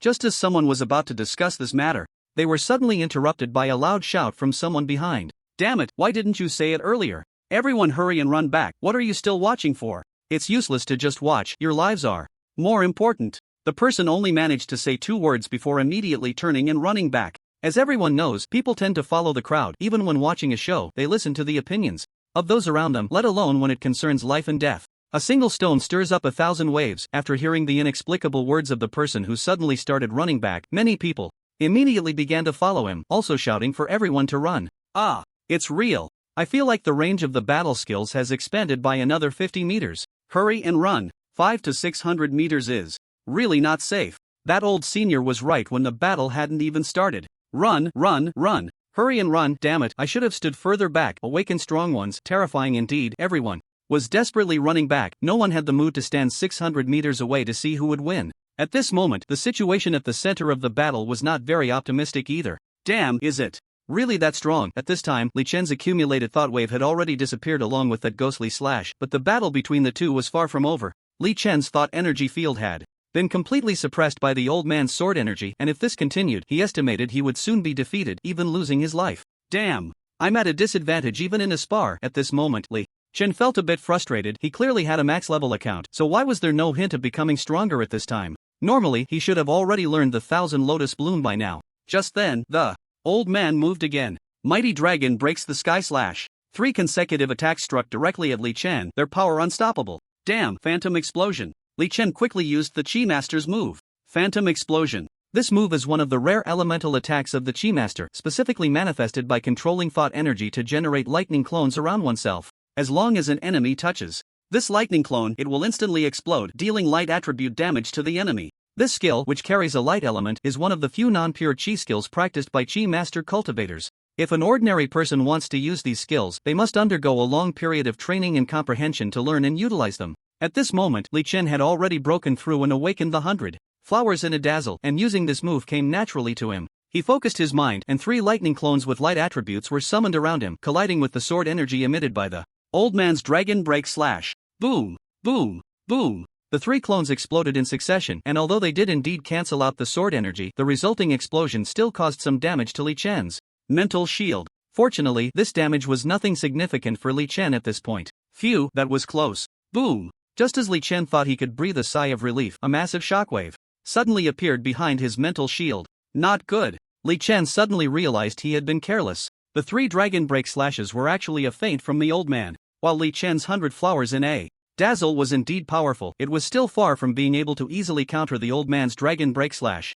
just as someone was about to discuss this matter, they were suddenly interrupted by a loud shout from someone behind. Damn it, why didn't you say it earlier? Everyone hurry and run back. What are you still watching for? It's useless to just watch, your lives are more important. The person only managed to say 2 words before immediately turning and running back. As everyone knows, people tend to follow the crowd. Even when watching a show, they listen to the opinions of those around them, let alone when it concerns life and death. A single stone stirs up 1,000 waves. After hearing the inexplicable words of the person who suddenly started running back, many people immediately began to follow him, also shouting for everyone to run. Ah, it's real. I feel like the range of the battle skills has expanded by another 50 meters. Hurry and run. 5 to 600 meters is really not safe. That old senior was right when the battle hadn't even started. Run, run, run. Hurry and run. Damn it, I should have stood further back. Awaken strong ones. Terrifying indeed. Everyone was desperately running back. No one had the mood to stand 600 meters away to see who would win. At this moment, the situation at the center of the battle was not very optimistic either. Damn, is it really that strong? At this time, Li Chen's accumulated thought wave had already disappeared along with that ghostly slash, but the battle between the two was far from over. Li Chen's thought energy field had been completely suppressed by the old man's sword energy, and if this continued, he estimated he would soon be defeated, even losing his life. Damn, I'm at a disadvantage even in a spar. At this moment, Li Chen felt a bit frustrated. He clearly had a max level account, so why was there no hint of becoming stronger at this time? Normally, he should have already learned the 1,000 Lotus Bloom by now. Just then, the old man moved again. Mighty Dragon breaks the sky slash. 3 consecutive attacks struck directly at Li Chen, their power unstoppable. Damn, Phantom Explosion. Li Chen quickly used the Chi Master's move. Phantom Explosion. This move is one of the rare elemental attacks of the Chi Master, specifically manifested by controlling thought energy to generate lightning clones around oneself. As long as an enemy touches this lightning clone, it will instantly explode, dealing light attribute damage to the enemy. This skill, which carries a light element, is one of the few non-pure Chi skills practiced by Chi Master cultivators. If an ordinary person wants to use these skills, they must undergo a long period of training and comprehension to learn and utilize them. At this moment, Li Chen had already broken through and awakened the 100 flowers in a dazzle, and using this move came naturally to him. He focused his mind, and 3 lightning clones with light attributes were summoned around him, colliding with the sword energy emitted by the old man's dragon break slash. Boom, boom, boom. The 3 clones exploded in succession, and although they did indeed cancel out the sword energy, the resulting explosion still caused some damage to Li Chen's mental shield. Fortunately, this damage was nothing significant for Li Chen at this point. Phew, that was close. Boom. Just as Li Chen thought he could breathe a sigh of relief, a massive shockwave suddenly appeared behind his mental shield. Not good. Li Chen suddenly realized he had been careless. The 3 dragon break slashes were actually a feint from the old man, while Li Chen's 100 flowers in a dazzle was indeed powerful. It was still far from being able to easily counter the old man's dragon break slash.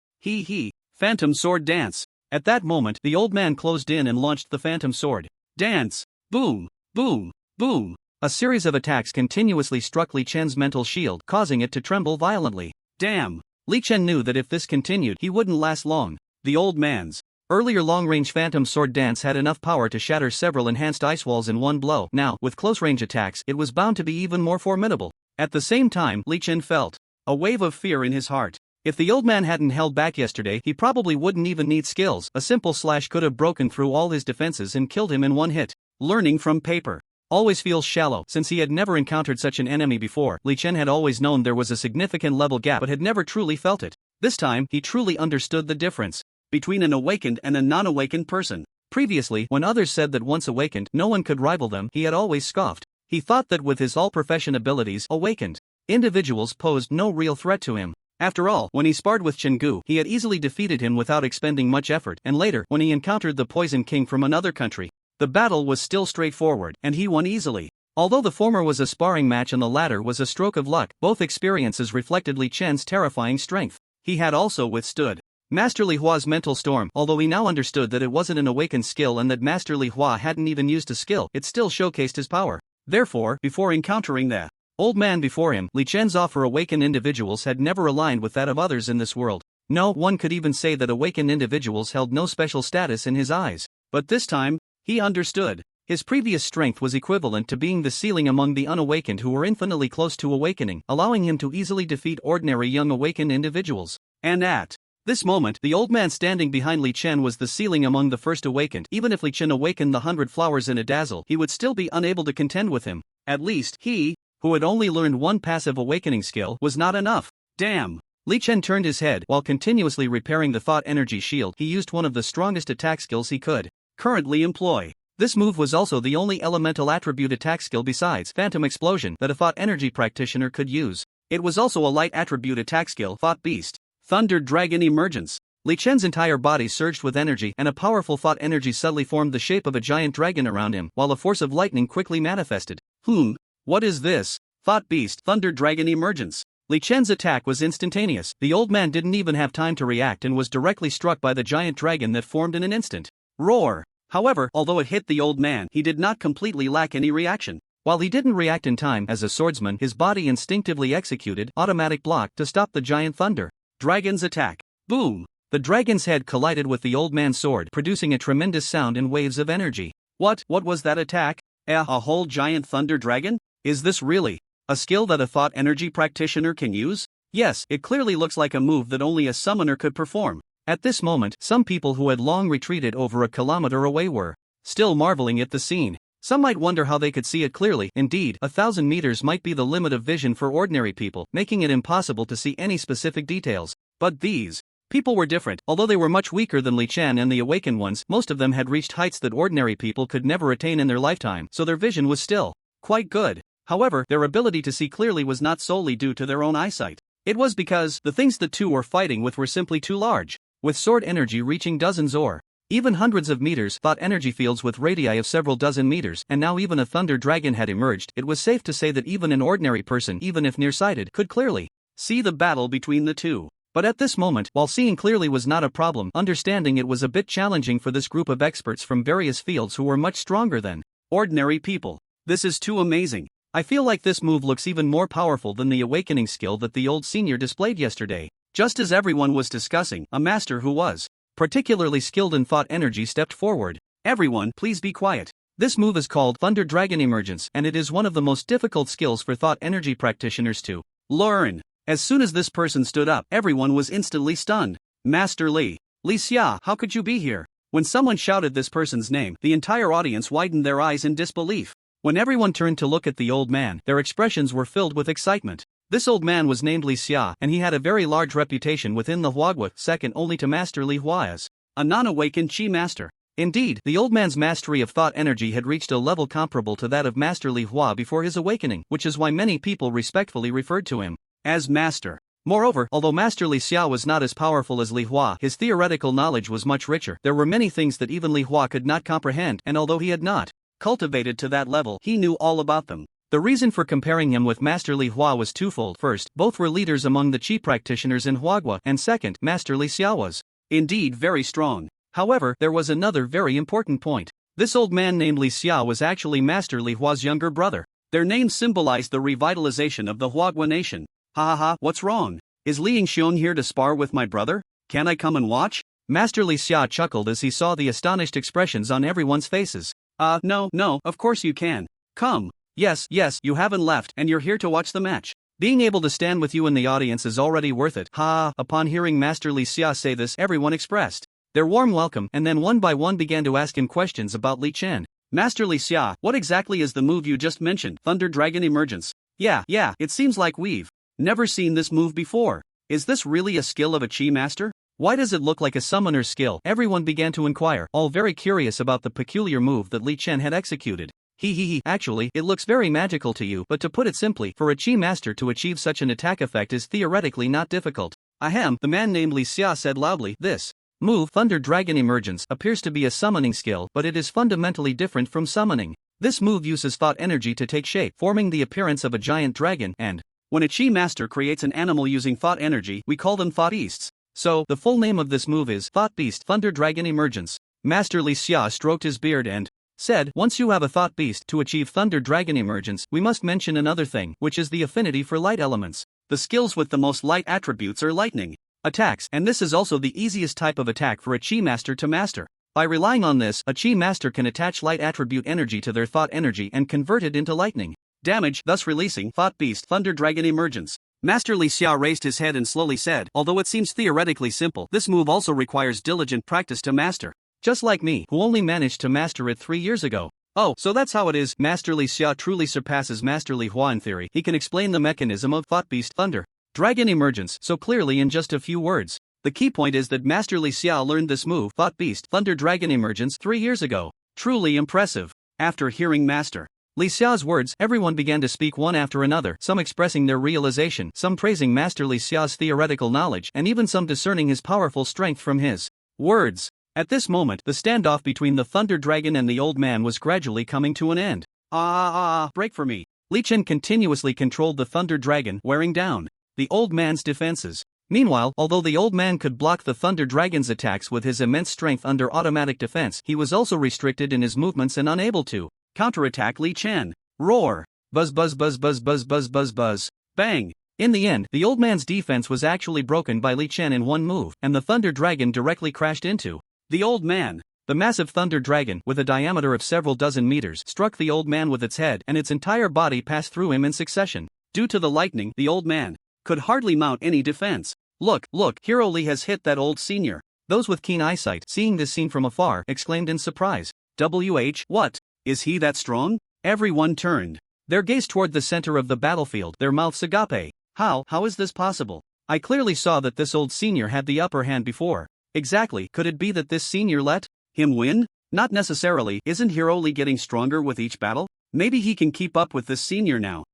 Phantom sword dance. At that moment, the old man closed in and launched the phantom sword dance. Boom, boom, boom. A series of attacks continuously struck Li Chen's mental shield, causing it to tremble violently. Damn. Li Chen knew that if this continued, he wouldn't last long. The old man's earlier long-range phantom sword dance had enough power to shatter several enhanced ice walls in one blow. Now, with close-range attacks, it was bound to be even more formidable. At the same time, Li Chen felt a wave of fear in his heart. If the old man hadn't held back yesterday, he probably wouldn't even need skills. A simple slash could have broken through all his defenses and killed him in one hit. Learning from paper always feels shallow. Since he had never encountered such an enemy before, Li Chen had always known there was a significant level gap but had never truly felt it. This time, he truly understood the difference between an awakened and a non-awakened person. Previously, when others said that once awakened, no one could rival them, he had always scoffed. He thought that with his all-profession abilities, awakened individuals posed no real threat to him. After all, when he sparred with Chenggu, he had easily defeated him without expending much effort, and later, when he encountered the Poison King from another country, the battle was still straightforward, and he won easily. Although the former was a sparring match and the latter was a stroke of luck, both experiences reflected Li Chen's terrifying strength. He had also withstood Master Li Hua's mental storm. Although he now understood that it wasn't an awakened skill and that Master Li Hua hadn't even used a skill, it still showcased his power. Therefore, before encountering the old man before him, Li Chen's offer awakened individuals had never aligned with that of others in this world. No, one could even say that awakened individuals held no special status in his eyes. But this time, he understood. His previous strength was equivalent to being the ceiling among the unawakened who were infinitely close to awakening, allowing him to easily defeat ordinary young awakened individuals. And at this moment, the old man standing behind Li Chen was the ceiling among the first awakened. Even if Li Chen awakened the 100 flowers in a dazzle, he would still be unable to contend with him. At least, he, who had only learned one passive awakening skill, was not enough. Damn! Li Chen turned his head. While continuously repairing the thought energy shield, he used one of the strongest attack skills he could currently employ. This move was also the only elemental attribute attack skill besides Phantom Explosion that a thought energy practitioner could use. It was also a light attribute attack skill, Thought Beast. Thunder Dragon Emergence. Li Chen's entire body surged with energy, and a powerful thought energy suddenly formed the shape of a giant dragon around him, while a force of lightning quickly manifested. What is this? Thought Beast, Thunder Dragon Emergence. Li Chen's attack was instantaneous. The old man didn't even have time to react and was directly struck by the giant dragon that formed in an instant. Roar! However, although it hit the old man, he did not completely lack any reaction. While he didn't react in time, as a swordsman, his body instinctively executed automatic block to stop the giant thunder dragon's attack. Boom! The dragon's head collided with the old man's sword, producing a tremendous sound in waves of energy. What was that attack? A whole giant thunder dragon? Is this really a skill that a thought energy practitioner can use? Yes, it clearly looks like a move that only a summoner could perform. At this moment, some people who had long retreated over a kilometer away were still marveling at the scene. Some might wonder how they could see it clearly. Indeed, 1,000 meters might be the limit of vision for ordinary people, making it impossible to see any specific details. But these people were different. Although they were much weaker than Li Chen and the awakened ones, most of them had reached heights that ordinary people could never attain in their lifetime, so their vision was still quite good. However, their ability to see clearly was not solely due to their own eyesight. It was because the things the two were fighting with were simply too large. With sword energy reaching dozens or even hundreds of meters, thought energy fields with radii of several dozen meters, and now even a thunder dragon had emerged, it was safe to say that even an ordinary person, even if nearsighted, could clearly see the battle between the two. But at this moment, while seeing clearly was not a problem, understanding it was a bit challenging for this group of experts from various fields who were much stronger than ordinary people. This is too amazing. I feel like this move looks even more powerful than the awakening skill that the old senior displayed yesterday. Just as everyone was discussing, a master who was particularly skilled in thought energy stepped forward. Everyone, please be quiet. This move is called Thunder Dragon Emergence, and it is one of the most difficult skills for thought energy practitioners to learn. As soon as this person stood up, everyone was instantly stunned. Master Li. Li Xia, how could you be here? When someone shouted this person's name, the entire audience widened their eyes in disbelief. When everyone turned to look at the old man, their expressions were filled with excitement. This old man was named Li Xia, and he had a very large reputation within the Huagua, second only to Master Li Hua as a non-awakened Qi master. Indeed, the old man's mastery of thought energy had reached a level comparable to that of Master Li Hua before his awakening, which is why many people respectfully referred to him as master. Moreover, although Master Li Xia was not as powerful as Li Hua, his theoretical knowledge was much richer. There were many things that even Li Hua could not comprehend, and although he had not cultivated to that level, he knew all about them. The reason for comparing him with Master Li Hua was twofold. First, both were leaders among the Qi practitioners in Huagua, and second, Master Li Xia was indeed very strong. However, there was another very important point. This old man named Li Xia was actually Master Li Hua's younger brother. Their names symbolized the revitalization of the Huagua nation. What's wrong? Is Li Yingxiong here to spar with my brother? Can I come and watch? Master Li Xia chuckled as he saw the astonished expressions on everyone's faces. No, of course you can. Come. Yes, you haven't left, and you're here to watch the match. Being able to stand with you in the audience is already worth it. Ha! Upon hearing Master Li Xia say this, everyone expressed their warm welcome and then one by one began to ask him questions about Li Chen. Master Li Xia, what exactly is the move you just mentioned? Thunder Dragon Emergence. Yeah, it seems like we've never seen this move before. Is this really a skill of a Chi Master? Why does it look like a summoner's skill? Everyone began to inquire, all very curious about the peculiar move that Li Chen had executed. Actually, it looks very magical to you, but to put it simply, for a Chi Master to achieve such an attack effect is theoretically not difficult. Ahem, the man named Li Xia said loudly, this move, Thunder Dragon Emergence, appears to be a summoning skill, but it is fundamentally different from summoning. This move uses thought energy to take shape, forming the appearance of a giant dragon, and when a Chi Master creates an animal using thought energy, we call them thought beasts. So, the full name of this move is Thought Beast Thunder Dragon Emergence. Master Li Xia stroked his beard and said, once you have a thought beast to achieve Thunder Dragon Emergence, we must mention another thing, which is the affinity for light elements. The skills with the most light attributes are lightning attacks, and this is also the easiest type of attack for a Chi Master to master. By relying on this, a Chi Master can attach light attribute energy to their thought energy and convert it into lightning damage, thus releasing Thought Beast Thunder Dragon Emergence. Master Li Xia raised his head and slowly said, although it seems theoretically simple, this move also requires diligent practice to master. Just like me, who only managed to master it 3 years ago. Oh, so that's how it is. Master Li Xia truly surpasses Master Li Hua in theory. He can explain the mechanism of Thought Beast Thunder Dragon Emergence so clearly in just a few words. The key point is that Master Li Xia learned this move, Thought Beast Thunder Dragon Emergence, 3 years ago. Truly impressive. After hearing Master Li Xia's words, everyone began to speak one after another, some expressing their realization, some praising Master Li Xia's theoretical knowledge, and even some discerning his powerful strength from his words. At this moment, the standoff between the Thunder Dragon and the old man was gradually coming to an end. Break for me. Li Chen continuously controlled the Thunder Dragon, wearing down the old man's defenses. Meanwhile, although the old man could block the Thunder Dragon's attacks with his immense strength under automatic defense, he was also restricted in his movements and unable to counterattack Li Chen. Roar! Buzz buzz buzz buzz buzz buzz buzz buzz. Bang! In the end, the old man's defense was actually broken by Li Chen in one move, and the Thunder Dragon directly crashed into the old man. The massive Thunder Dragon, with a diameter of several dozen meters, struck the old man with its head, and its entire body passed through him in succession. Due to the lightning, the old man could hardly mount any defense. Look, Hero Li has hit that old senior. Those with keen eyesight, seeing this scene from afar, exclaimed in surprise. What? Is he that strong? Everyone turned their gaze toward the center of the battlefield, their mouths agape. How is this possible? I clearly saw that this old senior had the upper hand before. Exactly, could it be that this senior let him win? Not necessarily. Isn't Hero Li getting stronger with each battle? Maybe he can keep up with this senior now.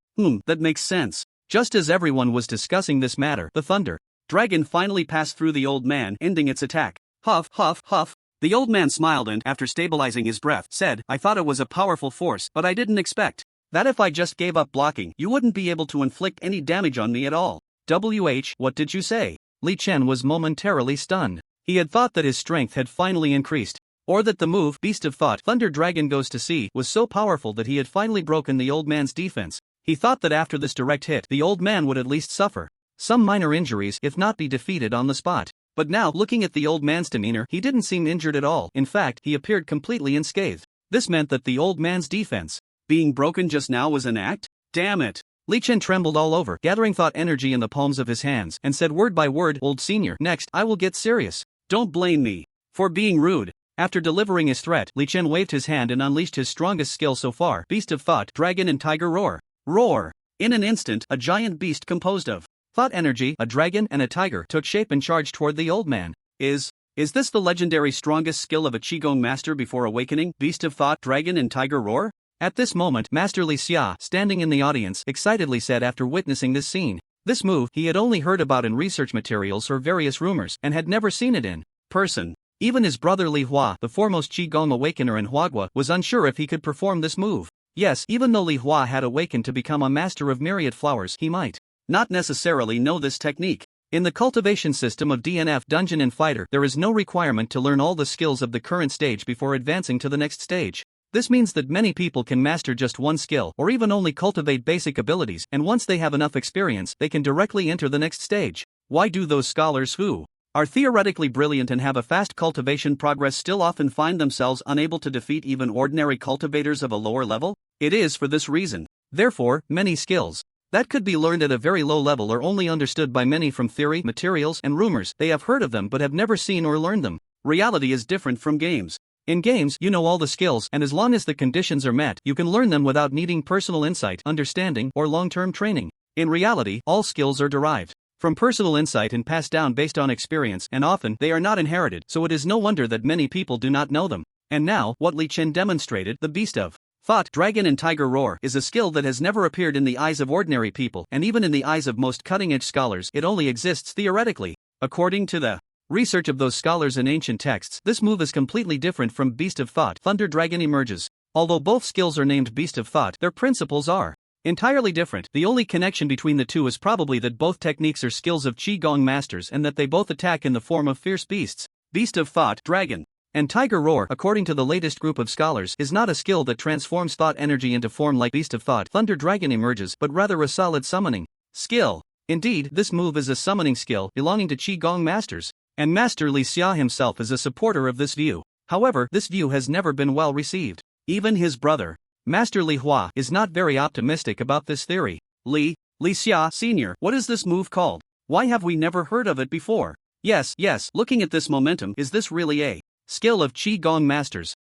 That makes sense. Just as everyone was discussing this matter, the Thunder Dragon finally passed through the old man, ending its attack. Huff, huff, huff. The old man smiled and, after stabilizing his breath, said, I thought it was a powerful force, but I didn't expect that if I just gave up blocking, you wouldn't be able to inflict any damage on me at all. What did you say? Li Chen was momentarily stunned. He had thought that his strength had finally increased, or that the move, Beast of Thought, Thunder Dragon Goes to Sea, was so powerful that he had finally broken the old man's defense. He thought that after this direct hit, the old man would at least suffer some minor injuries, if not be defeated on the spot. But now, looking at the old man's demeanor, he didn't seem injured at all. In fact, he appeared completely unscathed. This meant that the old man's defense being broken just now was an act? Damn it. Li Chen trembled all over, gathering thought energy in the palms of his hands, and said word by word, Old senior, next, I will get serious. Don't blame me for being rude. After delivering his threat, Li Chen waved his hand and unleashed his strongest skill so far, Beast of Thought, Dragon and Tiger Roar. Roar! In an instant, a giant beast composed of thought energy, a dragon and a tiger took shape and charged toward the old man. Is this the legendary strongest skill of a Qigong master before awakening, Beast of Thought, Dragon and Tiger Roar? At this moment, Master Li Xia, standing in the audience, excitedly said after witnessing this scene. This move, he had only heard about in research materials or various rumors, and had never seen it in person. Even his brother Li Hua, the foremost Qigong awakener in Huagua, was unsure if he could perform this move. Yes, even though Li Hua had awakened to become a master of myriad flowers, he might not necessarily know this technique. In the cultivation system of DNF Dungeon and Fighter, there is no requirement to learn all the skills of the current stage before advancing to the next stage. This means that many people can master just one skill, or even only cultivate basic abilities, and once they have enough experience, they can directly enter the next stage. Why do those scholars who are theoretically brilliant and have a fast cultivation progress still often find themselves unable to defeat even ordinary cultivators of a lower level? It is for this reason. Therefore, many skills that could be learned at a very low level or only understood by many from theory, materials, and rumors. They have heard of them but have never seen or learned them. Reality is different from games. In games, you know all the skills, and as long as the conditions are met, you can learn them without needing personal insight, understanding, or long-term training. In reality, all skills are derived from personal insight and passed down based on experience, and often, they are not inherited, so it is no wonder that many people do not know them. And now, what Li Chen demonstrated, the Beast of Thought, Dragon and Tiger Roar, is a skill that has never appeared in the eyes of ordinary people, and even in the eyes of most cutting-edge scholars, it only exists theoretically. According to the research of those scholars in ancient texts, this move is completely different from Beast of Thought. Thunder Dragon emerges. Although both skills are named Beast of Thought, their principles are entirely different. The only connection between the two is probably that both techniques are skills of Qigong masters and that they both attack in the form of fierce beasts. Beast of Thought, Dragon, and Tiger Roar, according to the latest group of scholars, is not a skill that transforms thought energy into form like Beast of Thought, Thunder Dragon emerges, but rather a solid summoning skill. Indeed, this move is a summoning skill belonging to Qigong masters, and Master Li Xia himself is a supporter of this view. However, this view has never been well received. Even his brother, Master Li Hua, is not very optimistic about this theory. Li Xia Sr., what is this move called? Why have we never heard of it before? Yes, looking at this momentum, is this really a skill of Qigong masters?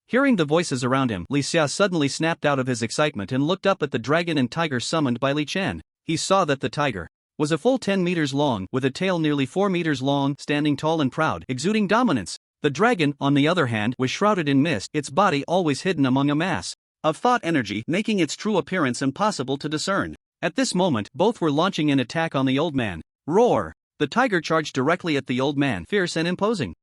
Hearing the voices around him, Li Xia suddenly snapped out of his excitement and looked up at the dragon and tiger summoned by Li Chen. He saw that the tiger was a full 10 meters long, with a tail nearly 4 meters long, standing tall and proud, exuding dominance. The dragon, on the other hand, was shrouded in mist, its body always hidden among a mass of thought energy, making its true appearance impossible to discern. At this moment, both were launching an attack on the old man. Roar! The tiger charged directly at the old man, fierce and imposing.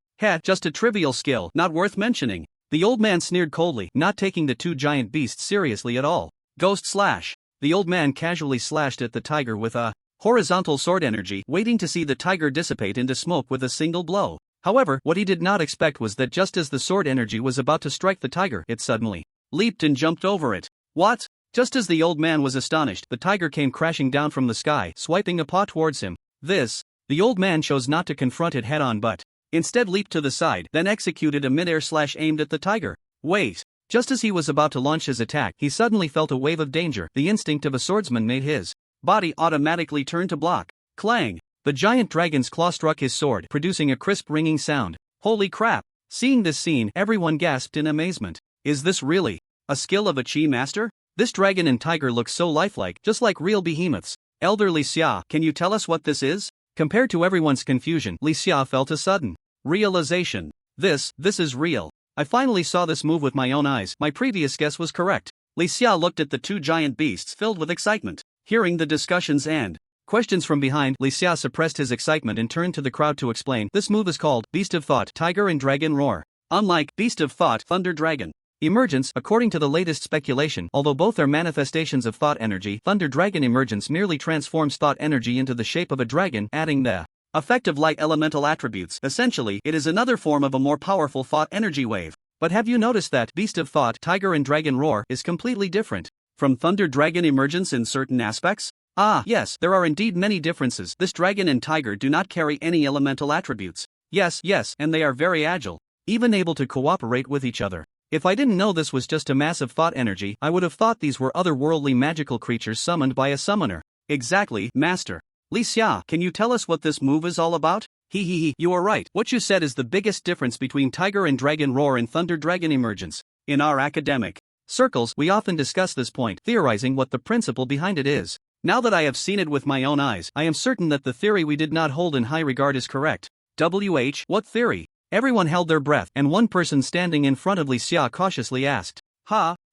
Just a trivial skill, not worth mentioning. The old man sneered coldly, not taking the two giant beasts seriously at all. Ghost slash. The old man casually slashed at the tiger with a horizontal sword energy, waiting to see the tiger dissipate into smoke with a single blow. However, what he did not expect was that just as the sword energy was about to strike the tiger, it suddenly leaped and jumped over it. What? Just as the old man was astonished, the tiger came crashing down from the sky, swiping a paw towards him. The old man chose not to confront it head-on but instead leaped to the side, then executed a mid-air slash aimed at the tiger. Wait! Just as he was about to launch his attack, he suddenly felt a wave of danger. The instinct of a swordsman made his body automatically turn to block. Clang! The giant dragon's claw struck his sword, producing a crisp ringing sound. Holy crap! Seeing this scene, everyone gasped in amazement. Is this really a skill of a Qi master? This dragon and tiger look so lifelike, just like real behemoths. Elder Li Xia, can you tell us what this is? Compared to everyone's confusion, Li Xia felt a sudden realization. This is real. I finally saw this move with my own eyes. My previous guess was correct. Li Xia looked at the two giant beasts filled with excitement. Hearing the discussions and questions from behind, Li Xia suppressed his excitement and turned to the crowd to explain. This move is called Beast of Thought, Tiger and Dragon Roar. Unlike Beast of Thought, Thunder Dragon Emergence, according to the latest speculation, although both are manifestations of thought energy, Thunder Dragon Emergence merely transforms thought energy into the shape of a dragon, adding the effect of light elemental attributes. Essentially, it is another form of a more powerful thought energy wave. But have you noticed that Beast of Thought, Tiger and Dragon Roar is completely different from Thunder Dragon Emergence in certain aspects? Yes, there are indeed many differences. This dragon and tiger do not carry any elemental attributes. Yes, and they are very agile, even able to cooperate with each other. If I didn't know this was just a mass of thought energy, I would have thought these were otherworldly magical creatures summoned by a summoner. Exactly, Master. Li Xia, can you tell us what this move is all about? You are right. What you said is the biggest difference between Tiger and Dragon Roar and Thunder Dragon Emergence. In our academic circles, we often discuss this point, theorizing what the principle behind it is. Now that I have seen it with my own eyes, I am certain that the theory we did not hold in high regard is correct. What theory? Everyone held their breath, and one person standing in front of Li Xia cautiously asked.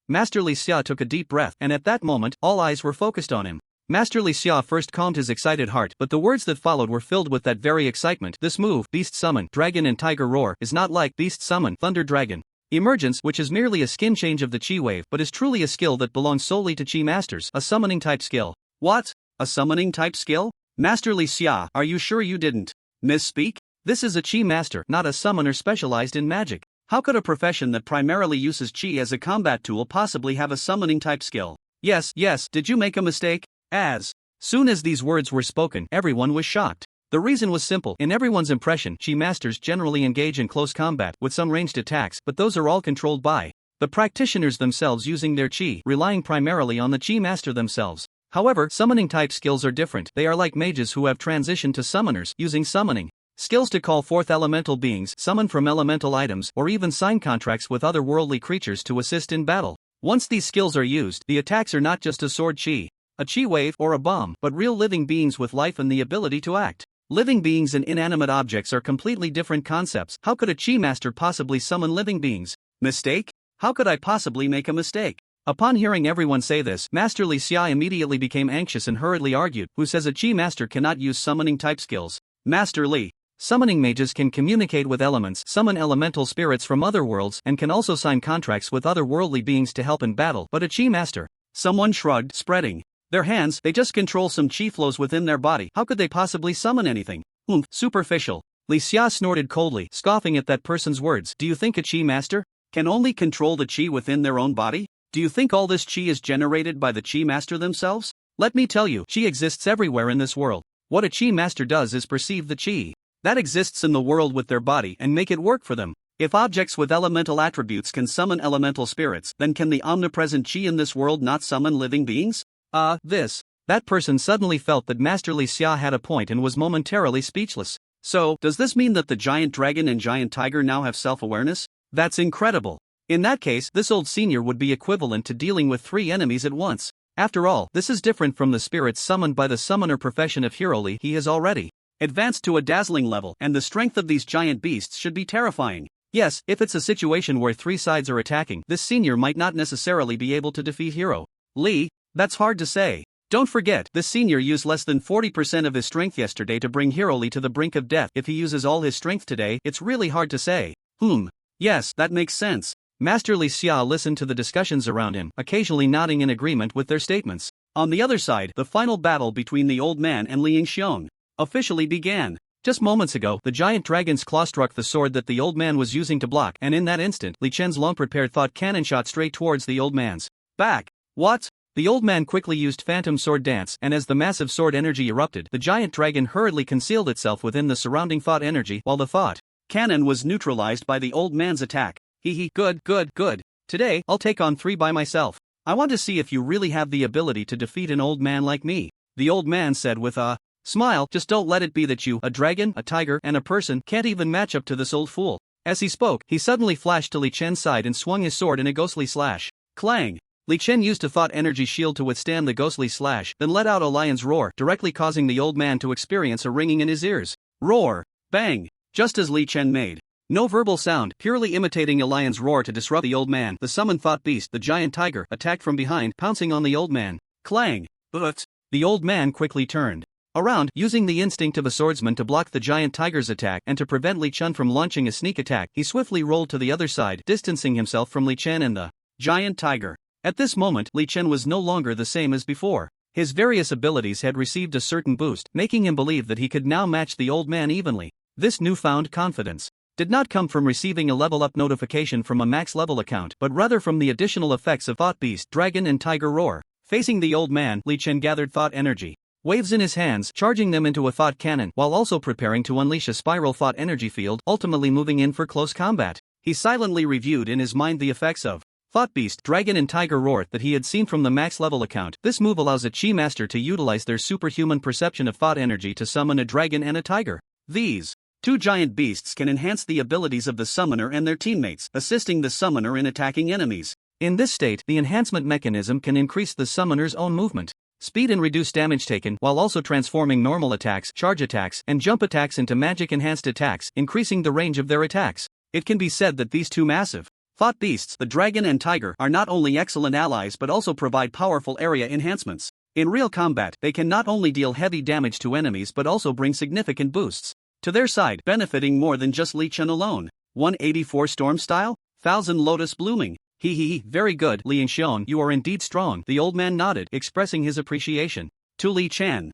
Master Li Xia took a deep breath, and at that moment, all eyes were focused on him. Master Li Xia first calmed his excited heart, but the words that followed were filled with that very excitement. This move, Beast Summon, Dragon and Tiger Roar, is not like Beast Summon, Thunder Dragon Emergence, which is merely a skin change of the Qi wave, but is truly a skill that belongs solely to Qi masters, a summoning type skill. What? A summoning type skill? Master Li Xia, are you sure you didn't misspeak? This is a Qi master, not a summoner specialized in magic. How could a profession that primarily uses Qi as a combat tool possibly have a summoning type skill? Yes, did you make a mistake? As soon as these words were spoken, everyone was shocked. The reason was simple. In everyone's impression, Qi masters generally engage in close combat, with some ranged attacks, but those are all controlled by the practitioners themselves using their Qi, relying primarily on the Qi master themselves. However, summoning type skills are different. They are like mages who have transitioned to summoners, using summoning skills to call forth elemental beings, summon from elemental items, or even sign contracts with other worldly creatures to assist in battle. Once these skills are used, the attacks are not just a sword chi, a chi wave, or a bomb, but real living beings with life and the ability to act. Living beings and inanimate objects are completely different concepts. How could a chi master possibly summon living beings? Mistake? How could I possibly make a mistake? Upon hearing everyone say this, Master Li Xia immediately became anxious and hurriedly argued, who says a chi master cannot use summoning type skills? Master Li. Summoning mages can communicate with elements, summon elemental spirits from other worlds, and can also sign contracts with other worldly beings to help in battle. But a chi master? Someone shrugged, spreading their hands. They just control some chi flows within their body. How could they possibly summon anything? Superficial. Li Xia snorted coldly, scoffing at that person's words. Do you think a chi master can only control the chi within their own body? Do you think all this chi is generated by the chi master themselves? Let me tell you, chi exists everywhere in this world. What a chi master does is perceive the chi that exists in the world with their body and make it work for them. If objects with elemental attributes can summon elemental spirits, then can the omnipresent chi in this world not summon living beings? That person suddenly felt that Master Li Xia had a point and was momentarily speechless. So, does this mean that the giant dragon and giant tiger now have self-awareness? That's incredible. In that case, this old senior would be equivalent to dealing with 3 enemies at once. After all, this is different from the spirits summoned by the summoner profession of Hiroli. He has already advanced to a dazzling level, and the strength of these giant beasts should be terrifying. Yes, if it's a situation where 3 sides are attacking, this senior might not necessarily be able to defeat Hero Li. That's hard to say. Don't forget, this senior used less than 40% of his strength yesterday to bring Hiroli to the brink of death. If he uses all his strength today, it's really hard to say. Yes, that makes sense. Master Li Xia listened to the discussions around him, occasionally nodding in agreement with their statements. On the other side, the final battle between the old man and Li Yingxiong officially began. Just moments ago, the giant dragon's claw struck the sword that the old man was using to block, and in that instant, Li Chen's long-prepared thought cannon shot straight towards the old man's back. What? The old man quickly used phantom sword dance, and as the massive sword energy erupted, the giant dragon hurriedly concealed itself within the surrounding thought energy, while the thought cannon was neutralized by the old man's attack. Good. Today, I'll take on 3 by myself. I want to see if you really have the ability to defeat an old man like me. The old man said with a smile. Just don't let it be that you, a dragon, a tiger, and a person, can't even match up to this old fool. As he spoke, he suddenly flashed to Li Chen's side and swung his sword in a ghostly slash. Clang! Li Chen used a thought energy shield to withstand the ghostly slash, then let out a lion's roar, directly causing the old man to experience a ringing in his ears. Roar! Bang! Just as Li Chen made no verbal sound, purely imitating a lion's roar to disrupt the old man, the summoned thought beast, the giant tiger, attacked from behind, pouncing on the old man. Clang! But the old man quickly turned around, using the instinct of a swordsman to block the giant tiger's attack and to prevent Li Chen from launching a sneak attack. He swiftly rolled to the other side, distancing himself from Li Chen and the giant tiger. At this moment, Li Chen was no longer the same as before. His various abilities had received a certain boost, making him believe that he could now match the old man evenly. This newfound confidence did not come from receiving a level-up notification from a max-level account, but rather from the additional effects of Thought Beast, Dragon and Tiger Roar. Facing the old man, Li Chen gathered thought energy waves in his hands, charging them into a thought cannon, while also preparing to unleash a spiral thought energy field, ultimately moving in for close combat. He silently reviewed in his mind the effects of Thought Beast, Dragon and Tiger Roar that he had seen from the max-level account. This move allows a Chi Master to utilize their superhuman perception of thought energy to summon a dragon and a tiger. These 2 giant beasts can enhance the abilities of the summoner and their teammates, assisting the summoner in attacking enemies. In this state, the enhancement mechanism can increase the summoner's own movement speed and reduce damage taken, while also transforming normal attacks, charge attacks, and jump attacks into magic-enhanced attacks, increasing the range of their attacks. It can be said that these 2 massive thought beasts, the dragon and tiger, are not only excellent allies but also provide powerful area enhancements. In real combat, they can not only deal heavy damage to enemies but also bring significant boosts to their side, benefiting more than just Li Chen alone. 184 Storm Style? Thousand Lotus Blooming. Very good, Li Yingxiong, you are indeed strong. The old man nodded, expressing his appreciation. To Li Chen.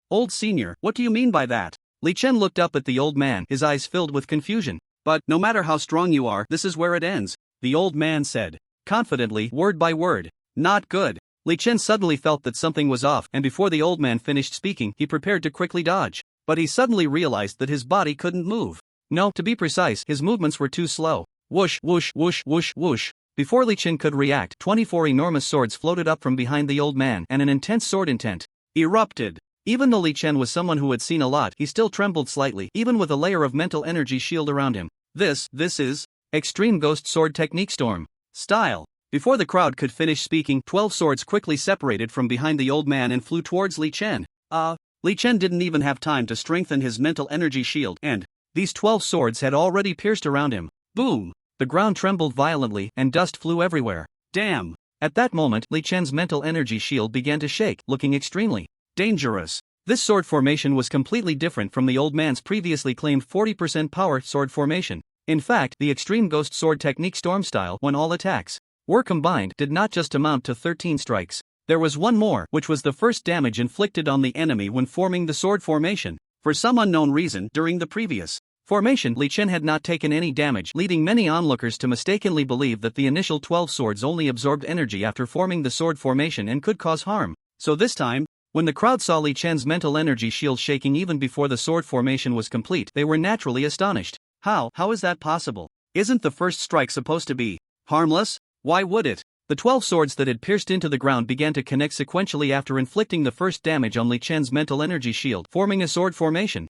Old senior, what do you mean by that? Li Chen looked up at the old man, his eyes filled with confusion. But, no matter how strong you are, this is where it ends, the old man said, confidently, word by word. Not good. Li Chen suddenly felt that something was off, and before the old man finished speaking, he prepared to quickly dodge. But he suddenly realized that his body couldn't move. No, to be precise, his movements were too slow. Whoosh, whoosh, whoosh, whoosh, whoosh. Before Li Chen could react, 24 enormous swords floated up from behind the old man, and an intense sword intent erupted. Even though Li Chen was someone who had seen a lot, he still trembled slightly, even with a layer of mental energy shield around him. This is Extreme Ghost Sword Technique Storm style. Before the crowd could finish speaking, 12 swords quickly separated from behind the old man and flew towards Li Chen. Li Chen didn't even have time to strengthen his mental energy shield, and these 12 swords had already pierced around him. Boom! The ground trembled violently, and dust flew everywhere. Damn! At that moment, Li Chen's mental energy shield began to shake, looking extremely dangerous. This sword formation was completely different from the old man's previously claimed 40% power sword formation. In fact, the Extreme Ghost Sword Technique Storm style, when all attacks were combined, did not just amount to 13 strikes. There was one more, which was the first damage inflicted on the enemy when forming the sword formation. For some unknown reason, during the previous formation, Li Chen had not taken any damage, leading many onlookers to mistakenly believe that the initial 12 swords only absorbed energy after forming the sword formation and could cause harm. So this time, when the crowd saw Li Chen's mental energy shield shaking even before the sword formation was complete, they were naturally astonished. How is that possible? Isn't the first strike supposed to be harmless? Why would it? The 12 swords that had pierced into the ground began to connect sequentially after inflicting the first damage on Li Chen's mental energy shield, forming a sword formation.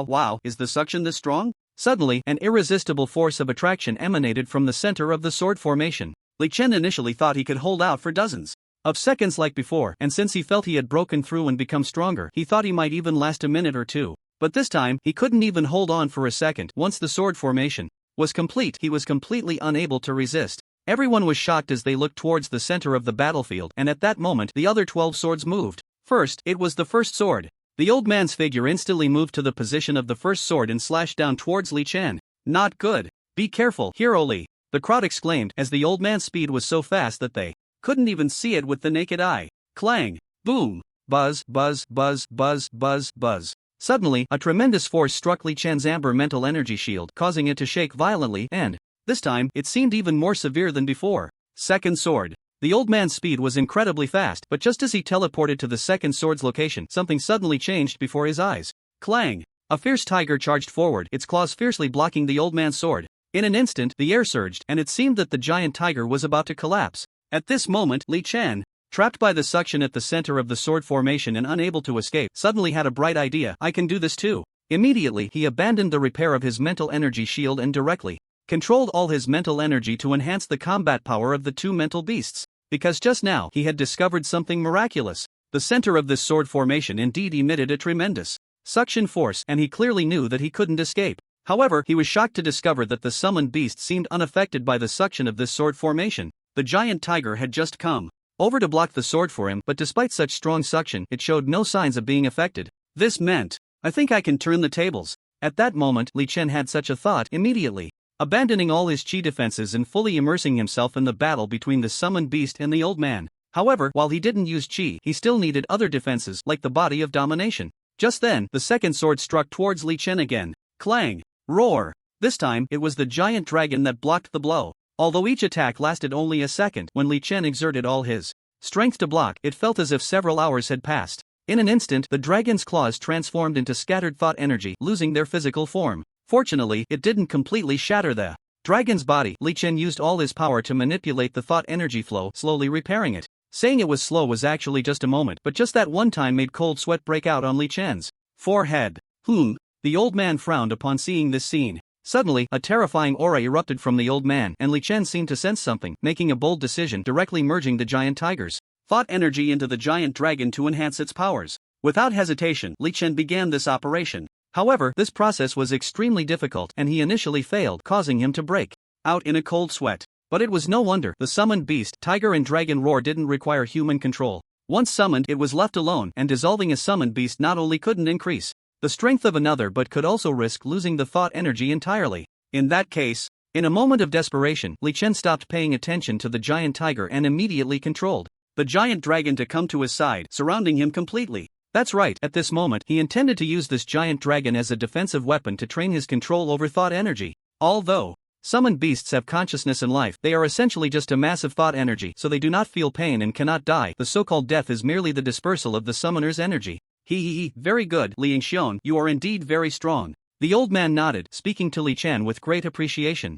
Wow, is the suction this strong? Suddenly, an irresistible force of attraction emanated from the center of the sword formation. Li Chen initially thought he could hold out for dozens of seconds like before, and since he felt he had broken through and become stronger, he thought he might even last a minute or two. But this time, he couldn't even hold on for a second. Once the sword formation was complete, he was completely unable to resist. Everyone was shocked as they looked towards the center of the battlefield, and at that moment, the other 12 swords moved. First, it was the first sword. The old man's figure instantly moved to the position of the first sword and slashed down towards Li Chen. Not good. Be careful, Hero Li, the crowd exclaimed, as the old man's speed was so fast that they couldn't even see it with the naked eye. Clang! Boom! Buzz, buzz, buzz, buzz, buzz, buzz. Suddenly, a tremendous force struck Li Chen's amber mental energy shield, causing it to shake violently, and this time, it seemed even more severe than before. Second sword. The old man's speed was incredibly fast, but just as he teleported to the second sword's location, something suddenly changed before his eyes. Clang! A fierce tiger charged forward, its claws fiercely blocking the old man's sword. In an instant, the air surged, and it seemed that the giant tiger was about to collapse. At this moment, Li Chen, trapped by the suction at the center of the sword formation and unable to escape, suddenly had a bright idea. I can do this too. Immediately, he abandoned the repair of his mental energy shield and directly controlled all his mental energy to enhance the combat power of the two mental beasts. Because just now, he had discovered something miraculous. The center of this sword formation indeed emitted a tremendous suction force, and he clearly knew that he couldn't escape. However, he was shocked to discover that the summoned beast seemed unaffected by the suction of this sword formation. The giant tiger had just come over to block the sword for him, but despite such strong suction, it showed no signs of being affected. This meant, I think I can turn the tables. At that moment, Li Chen had such a thought immediately. Abandoning all his chi defenses and fully immersing himself in the battle between the summoned beast and the old man. However, while he didn't use chi, he still needed other defenses, like the body of domination. Just then, the second sword struck towards Li Chen again. Clang! Roar! This time, it was the giant dragon that blocked the blow. Although each attack lasted only a second, when Li Chen exerted all his strength to block, it felt as if several hours had passed. In an instant, the dragon's claws transformed into scattered thought energy, losing their physical form. Fortunately, it didn't completely shatter the dragon's body. Li Chen used all his power to manipulate the thought energy flow, slowly repairing it. Saying it was slow was actually just a moment, but just that one time made cold sweat break out on Li Chen's forehead. The old man frowned upon seeing this scene. Suddenly, a terrifying aura erupted from the old man, and Li Chen seemed to sense something, making a bold decision, directly merging the giant tiger's thought energy into the giant dragon to enhance its powers. Without hesitation, Li Chen began this operation. However, this process was extremely difficult, and he initially failed, causing him to break out in a cold sweat. But it was no wonder. The summoned beast, tiger and dragon roar didn't require human control. Once summoned, it was left alone, and dissolving a summoned beast not only couldn't increase the strength of another but could also risk losing the thought energy entirely. In that case, in a moment of desperation, Li Chen stopped paying attention to the giant tiger and immediately controlled the giant dragon to come to his side, surrounding him completely. That's right, at this moment, he intended to use this giant dragon as a defensive weapon to train his control over thought energy. Although summoned beasts have consciousness and life, they are essentially just a massive thought energy, so they do not feel pain and cannot die. The so-called death is merely the dispersal of the summoner's energy. Very good, Li Yingxion, you are indeed very strong. The old man nodded, speaking to Li Chen with great appreciation.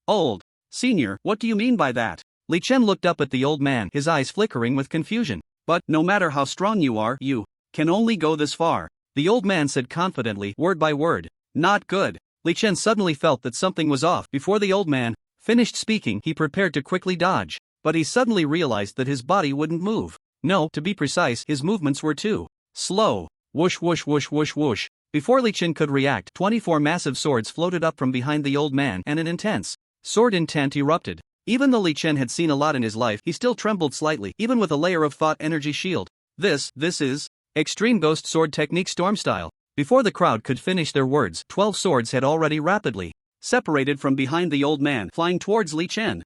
Old. Senior, what do you mean by that? Li Chen looked up at the old man, his eyes flickering with confusion. But, no matter how strong you are, you can only go this far. The old man said confidently, word by word. Not good. Li Chen suddenly felt that something was off. Before the old man finished speaking, he prepared to quickly dodge. But he suddenly realized that his body wouldn't move. No, to be precise, his movements were too slow. Whoosh whoosh whoosh whoosh whoosh. Before Li Chen could react, 24 massive swords floated up from behind the old man and an intense sword intent erupted. Even though Li Chen had seen a lot in his life, he still trembled slightly, even with a layer of thought energy shield. This is Extreme Ghost Sword Technique Storm Style. Before the crowd could finish their words, 12 swords had already rapidly separated from behind the old man, flying towards Li Chen.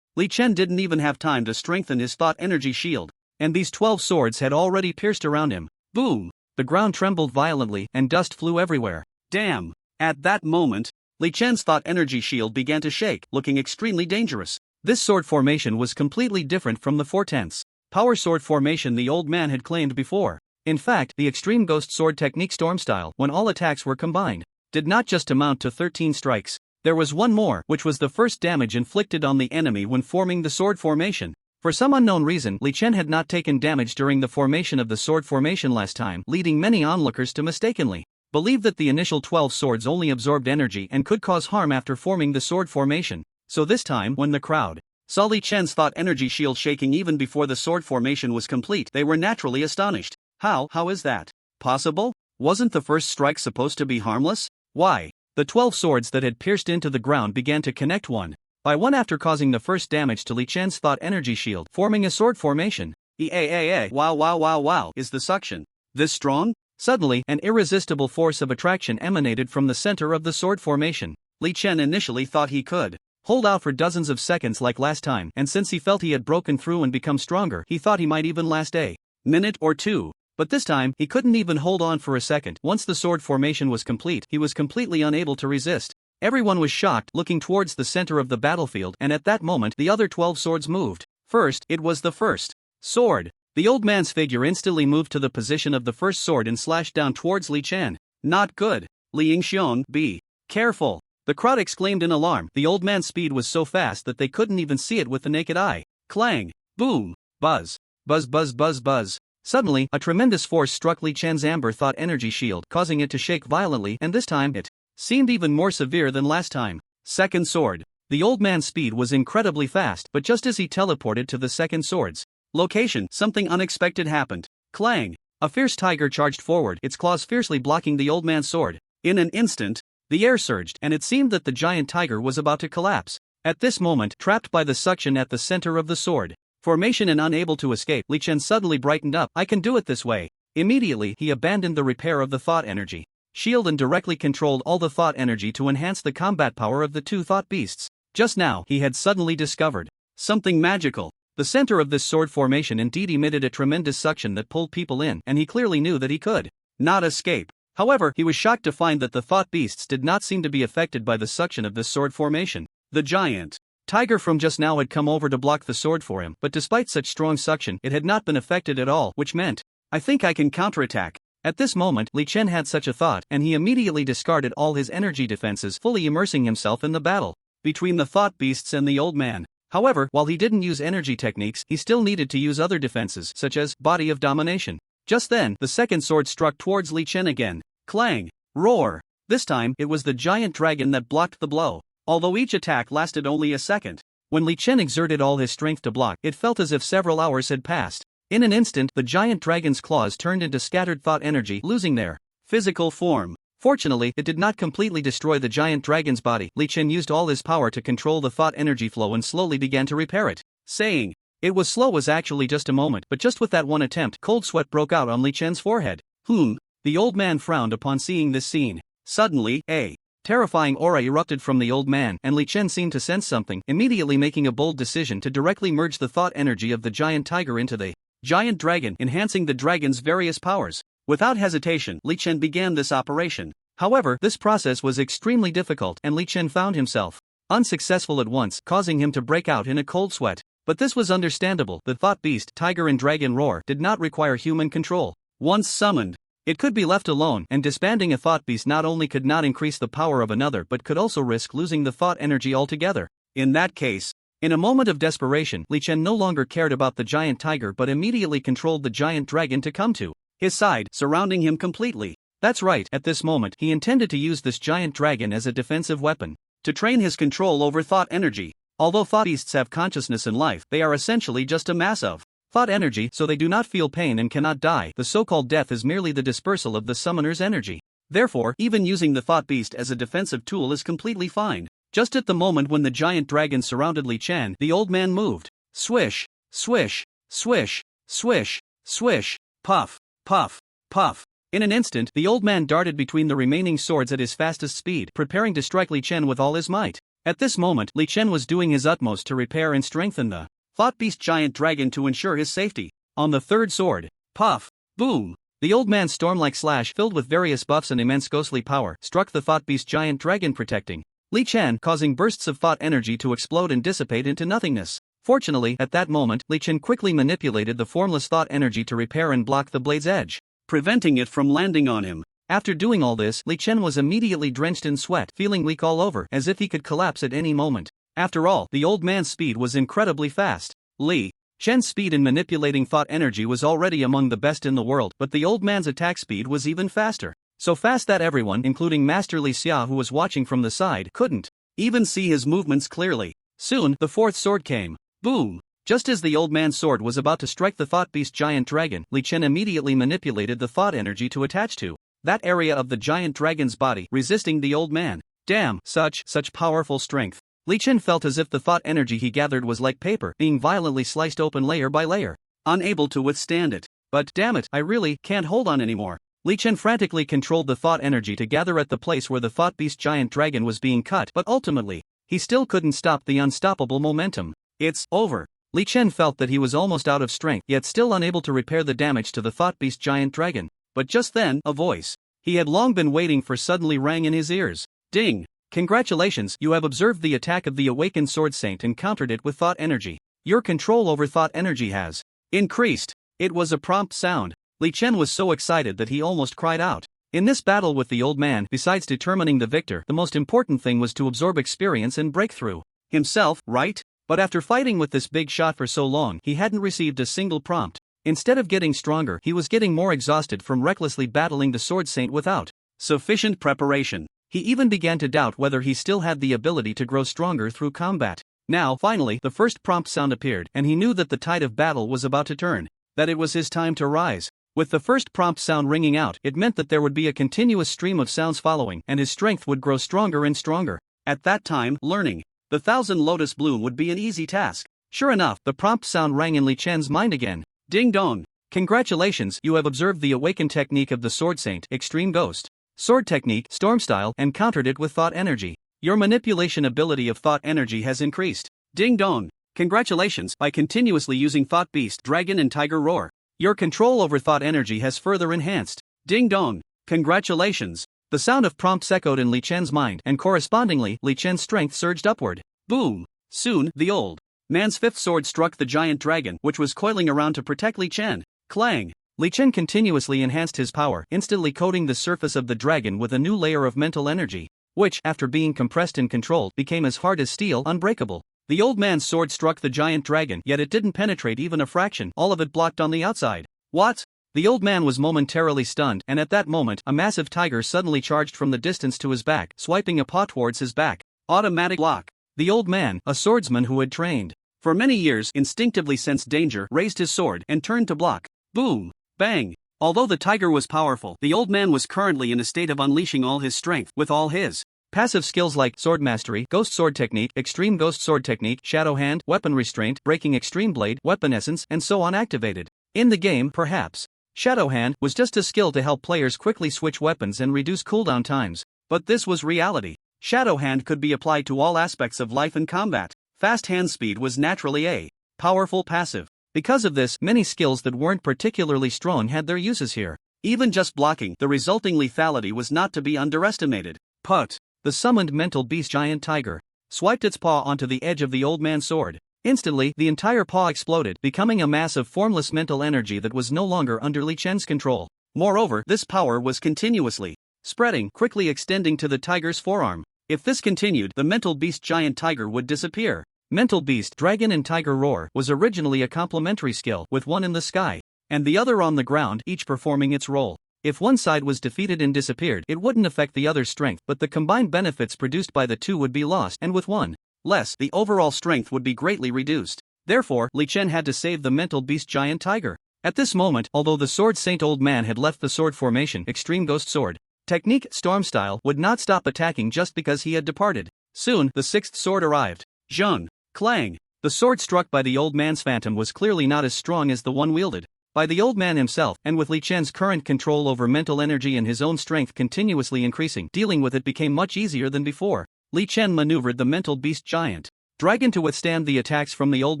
Li Chen didn't even have time to strengthen his thought energy shield, and these 12 swords had already pierced around him. Boom! The ground trembled violently, and dust flew everywhere. Damn! At that moment, Li Chen's thought energy shield began to shake, looking extremely dangerous. This sword formation was completely different from the 4/10 power sword formation the old man had claimed before. In fact, the Extreme Ghost Sword Technique Storm Style, when all attacks were combined, did not just amount to 13 strikes. There was one more, which was the first damage inflicted on the enemy when forming the sword formation. For some unknown reason, Li Chen had not taken damage during the formation of the sword formation last time, leading many onlookers to mistakenly believe that the initial 12 swords only absorbed energy and could cause harm after forming the sword formation. So this time, when the crowd saw Li Chen's thought energy shield shaking even before the sword formation was complete, they were naturally astonished. How is that possible? Wasn't the first strike supposed to be harmless? Why? The 12 swords that had pierced into the ground began to connect one by one after causing the first damage to Li Chen's thought energy shield, forming a sword formation. Wow, is the suction this strong? Suddenly, an irresistible force of attraction emanated from the center of the sword formation. Li Chen initially thought he could hold out for dozens of seconds like last time, and since he felt he had broken through and become stronger, he thought he might even last a minute or two. But this time, he couldn't even hold on for a second. Once the sword formation was complete, he was completely unable to resist. Everyone was shocked, looking towards the center of the battlefield, and at that moment, the other 12 swords moved. First, it was the first sword. The old man's figure instantly moved to the position of the first sword and slashed down towards Li Chen. Not good. Li Yingxion, be careful. The crowd exclaimed in alarm. The old man's speed was so fast that they couldn't even see it with the naked eye. Clang! Boom! Buzz! Buzz buzz buzz buzz. Suddenly, a tremendous force struck Li Chen's amber thought energy shield, causing it to shake violently, and this time it seemed even more severe than last time. Second sword. The old man's speed was incredibly fast, but just as he teleported to the second sword's location, something unexpected happened. Clang! A fierce tiger charged forward, its claws fiercely blocking the old man's sword. In an instant, the air surged, and it seemed that the giant tiger was about to collapse. At this moment, trapped by the suction at the center of the sword formation and unable to escape, Li Chen suddenly brightened up. I can do it this way. Immediately, he abandoned the repair of the thought energy shield and directly controlled all the thought energy to enhance the combat power of the two thought beasts. Just now, he had suddenly discovered something magical. The center of this sword formation indeed emitted a tremendous suction that pulled people in, and he clearly knew that he could not escape. However, he was shocked to find that the thought beasts did not seem to be affected by the suction of this sword formation. The giant tiger from just now had come over to block the sword for him, but despite such strong suction, it had not been affected at all, which meant, I think I can counterattack. At this moment, Li Chen had such a thought, and he immediately discarded all his energy defenses, fully immersing himself in the battle between the thought beasts and the old man. However, while he didn't use energy techniques, he still needed to use other defenses, such as body of domination. Just then, the second sword struck towards Li Chen again. Clang! Roar! This time, it was the giant dragon that blocked the blow. Although each attack lasted only a second, when Li Chen exerted all his strength to block, it felt as if several hours had passed. In an instant, the giant dragon's claws turned into scattered thought energy, losing their physical form. Fortunately, it did not completely destroy the giant dragon's body. Li Chen used all his power to control the thought energy flow and slowly began to repair it. Saying it was slow was actually just a moment, but just with that one attempt, cold sweat broke out on Li Chen's forehead. The old man frowned upon seeing this scene. Suddenly, a terrifying aura erupted from the old man, and Li Chen seemed to sense something, immediately making a bold decision to directly merge the thought energy of the giant tiger into the giant dragon, enhancing the dragon's various powers. Without hesitation, Li Chen began this operation. However, this process was extremely difficult, and Li Chen found himself unsuccessful at once, causing him to break out in a cold sweat. But this was understandable. The thought beast, tiger and dragon roar did not require human control. Once summoned, It could be left alone, and disbanding a thought beast not only could not increase the power of another but could also risk losing the thought energy altogether. In that case, in a moment of desperation, Li Chen no longer cared about the giant tiger but immediately controlled the giant dragon to come to his side, surrounding him completely. That's right, at this moment he intended to use this giant dragon as a defensive weapon, to train his control over thought energy. Although thought beasts have consciousness in life, they are essentially just a mass of thought energy, so they do not feel pain and cannot die. The so-called death is merely the dispersal of the summoner's energy. Therefore, even using the thought beast as a defensive tool is completely fine. Just at the moment when the giant dragon surrounded Li Chen, the old man moved. Swish, swish, swish, swish, swish, puff, puff, puff. In an instant, the old man darted between the remaining swords at his fastest speed, preparing to strike Li Chen with all his might. At this moment, Li Chen was doing his utmost to repair and strengthen the thought beast giant dragon to ensure his safety. On the third sword, puff, boom, the old man's storm-like slash, filled with various buffs and immense ghostly power, struck the thought beast giant dragon, protecting Li Chen, causing bursts of thought energy to explode and dissipate into nothingness. Fortunately, at that moment, Li Chen quickly manipulated the formless thought energy to repair and block the blade's edge, preventing it from landing on him. After doing all this, Li Chen was immediately drenched in sweat, feeling weak all over, as if he could collapse at any moment. After all, the old man's speed was incredibly fast. Li Chen's speed in manipulating thought energy was already among the best in the world, but the old man's attack speed was even faster. So fast that everyone, including Master Li Xia who was watching from the side, couldn't even see his movements clearly. Soon, the fourth sword came. Boom! Just as the old man's sword was about to strike the thought beast giant dragon, Li Chen immediately manipulated the thought energy to attach to that area of the giant dragon's body, resisting the old man. Damn, such powerful strength. Li Chen felt as if the thought energy he gathered was like paper, being violently sliced open layer by layer, unable to withstand it. But damn it, I really can't hold on anymore. Li Chen frantically controlled the thought energy to gather at the place where the thought beast giant dragon was being cut, but ultimately, he still couldn't stop the unstoppable momentum. It's over. Li Chen felt that he was almost out of strength, yet still unable to repair the damage to the thought beast giant dragon. But just then, a voice he had long been waiting for suddenly rang in his ears. Ding! Congratulations, you have observed the attack of the awakened sword saint and countered it with thought energy. Your control over thought energy has increased. It was a prompt sound. Li Chen was so excited that he almost cried out. In this battle with the old man, besides determining the victor, the most important thing was to absorb experience and breakthrough himself, right? But after fighting with this big shot for so long, he hadn't received a single prompt. Instead of getting stronger, he was getting more exhausted from recklessly battling the sword saint without sufficient preparation. He even began to doubt whether he still had the ability to grow stronger through combat. Now, finally, the first prompt sound appeared, and he knew that the tide of battle was about to turn, that it was his time to rise. With the first prompt sound ringing out, it meant that there would be a continuous stream of sounds following, and his strength would grow stronger and stronger. At that time, learning the 1,000 Lotus Bloom would be an easy task. Sure enough, the prompt sound rang in Li Chen's mind again. Ding dong! Congratulations, you have observed the awakened technique of the Sword Saint, Extreme Ghost Sword Technique, Storm Style, and countered it with thought energy. Your manipulation ability of thought energy has increased. Ding dong! Congratulations, by continuously using Thought Beast, Dragon and Tiger Roar, your control over thought energy has further enhanced. Ding dong! Congratulations! The sound of prompts echoed in Li Chen's mind, and correspondingly, Li Chen's strength surged upward. Boom! Soon, the old man's fifth sword struck the giant dragon, which was coiling around to protect Li Chen. Clang! Li Chen continuously enhanced his power, instantly coating the surface of the dragon with a new layer of mental energy, which, after being compressed and controlled, became as hard as steel, unbreakable. The old man's sword struck the giant dragon, yet it didn't penetrate even a fraction, all of it blocked on the outside. What? The old man was momentarily stunned, and at that moment, a massive tiger suddenly charged from the distance to his back, swiping a paw towards his back. Automatic lock. The old man, a swordsman who had trained for many years, instinctively sensed danger, raised his sword, and turned to block. Boom! Bang! Although the tiger was powerful, the old man was currently in a state of unleashing all his strength, with all his passive skills like Sword Mastery, Ghost Sword Technique, Extreme Ghost Sword Technique, Shadow Hand, Weapon Restraint, Breaking Extreme Blade, Weapon Essence, and so on activated. In the game, perhaps, Shadow Hand was just a skill to help players quickly switch weapons and reduce cooldown times. But this was reality. Shadow Hand could be applied to all aspects of life and combat. Fast hand speed was naturally a powerful passive. Because of this, many skills that weren't particularly strong had their uses here. Even just blocking, the resulting lethality was not to be underestimated. Put. The summoned mental beast giant tiger swiped its paw onto the edge of the old man's sword. Instantly, the entire paw exploded, becoming a mass of formless mental energy that was no longer under Li Chen's control. Moreover, this power was continuously spreading, quickly extending to the tiger's forearm. If this continued, the mental beast giant tiger would disappear. Mental beast, dragon and tiger roar was originally a complementary skill, with one in the sky and the other on the ground, each performing its role. If one side was defeated and disappeared, it wouldn't affect the other's strength, but the combined benefits produced by the two would be lost, and with one less, the overall strength would be greatly reduced. Therefore, Li Chen had to save the mental beast giant tiger. At this moment, although the Sword Saint Old Man had left the sword formation, Extreme Ghost Sword technique, Storm Style, would not stop attacking just because he had departed. Soon, the sixth sword arrived. Zheng, clang. The sword struck by the old man's phantom was clearly not as strong as the one wielded by the old man himself, and with Li Chen's current control over mental energy and his own strength continuously increasing, dealing with it became much easier than before. Li Chen maneuvered the mental beast giant dragon to withstand the attacks from the old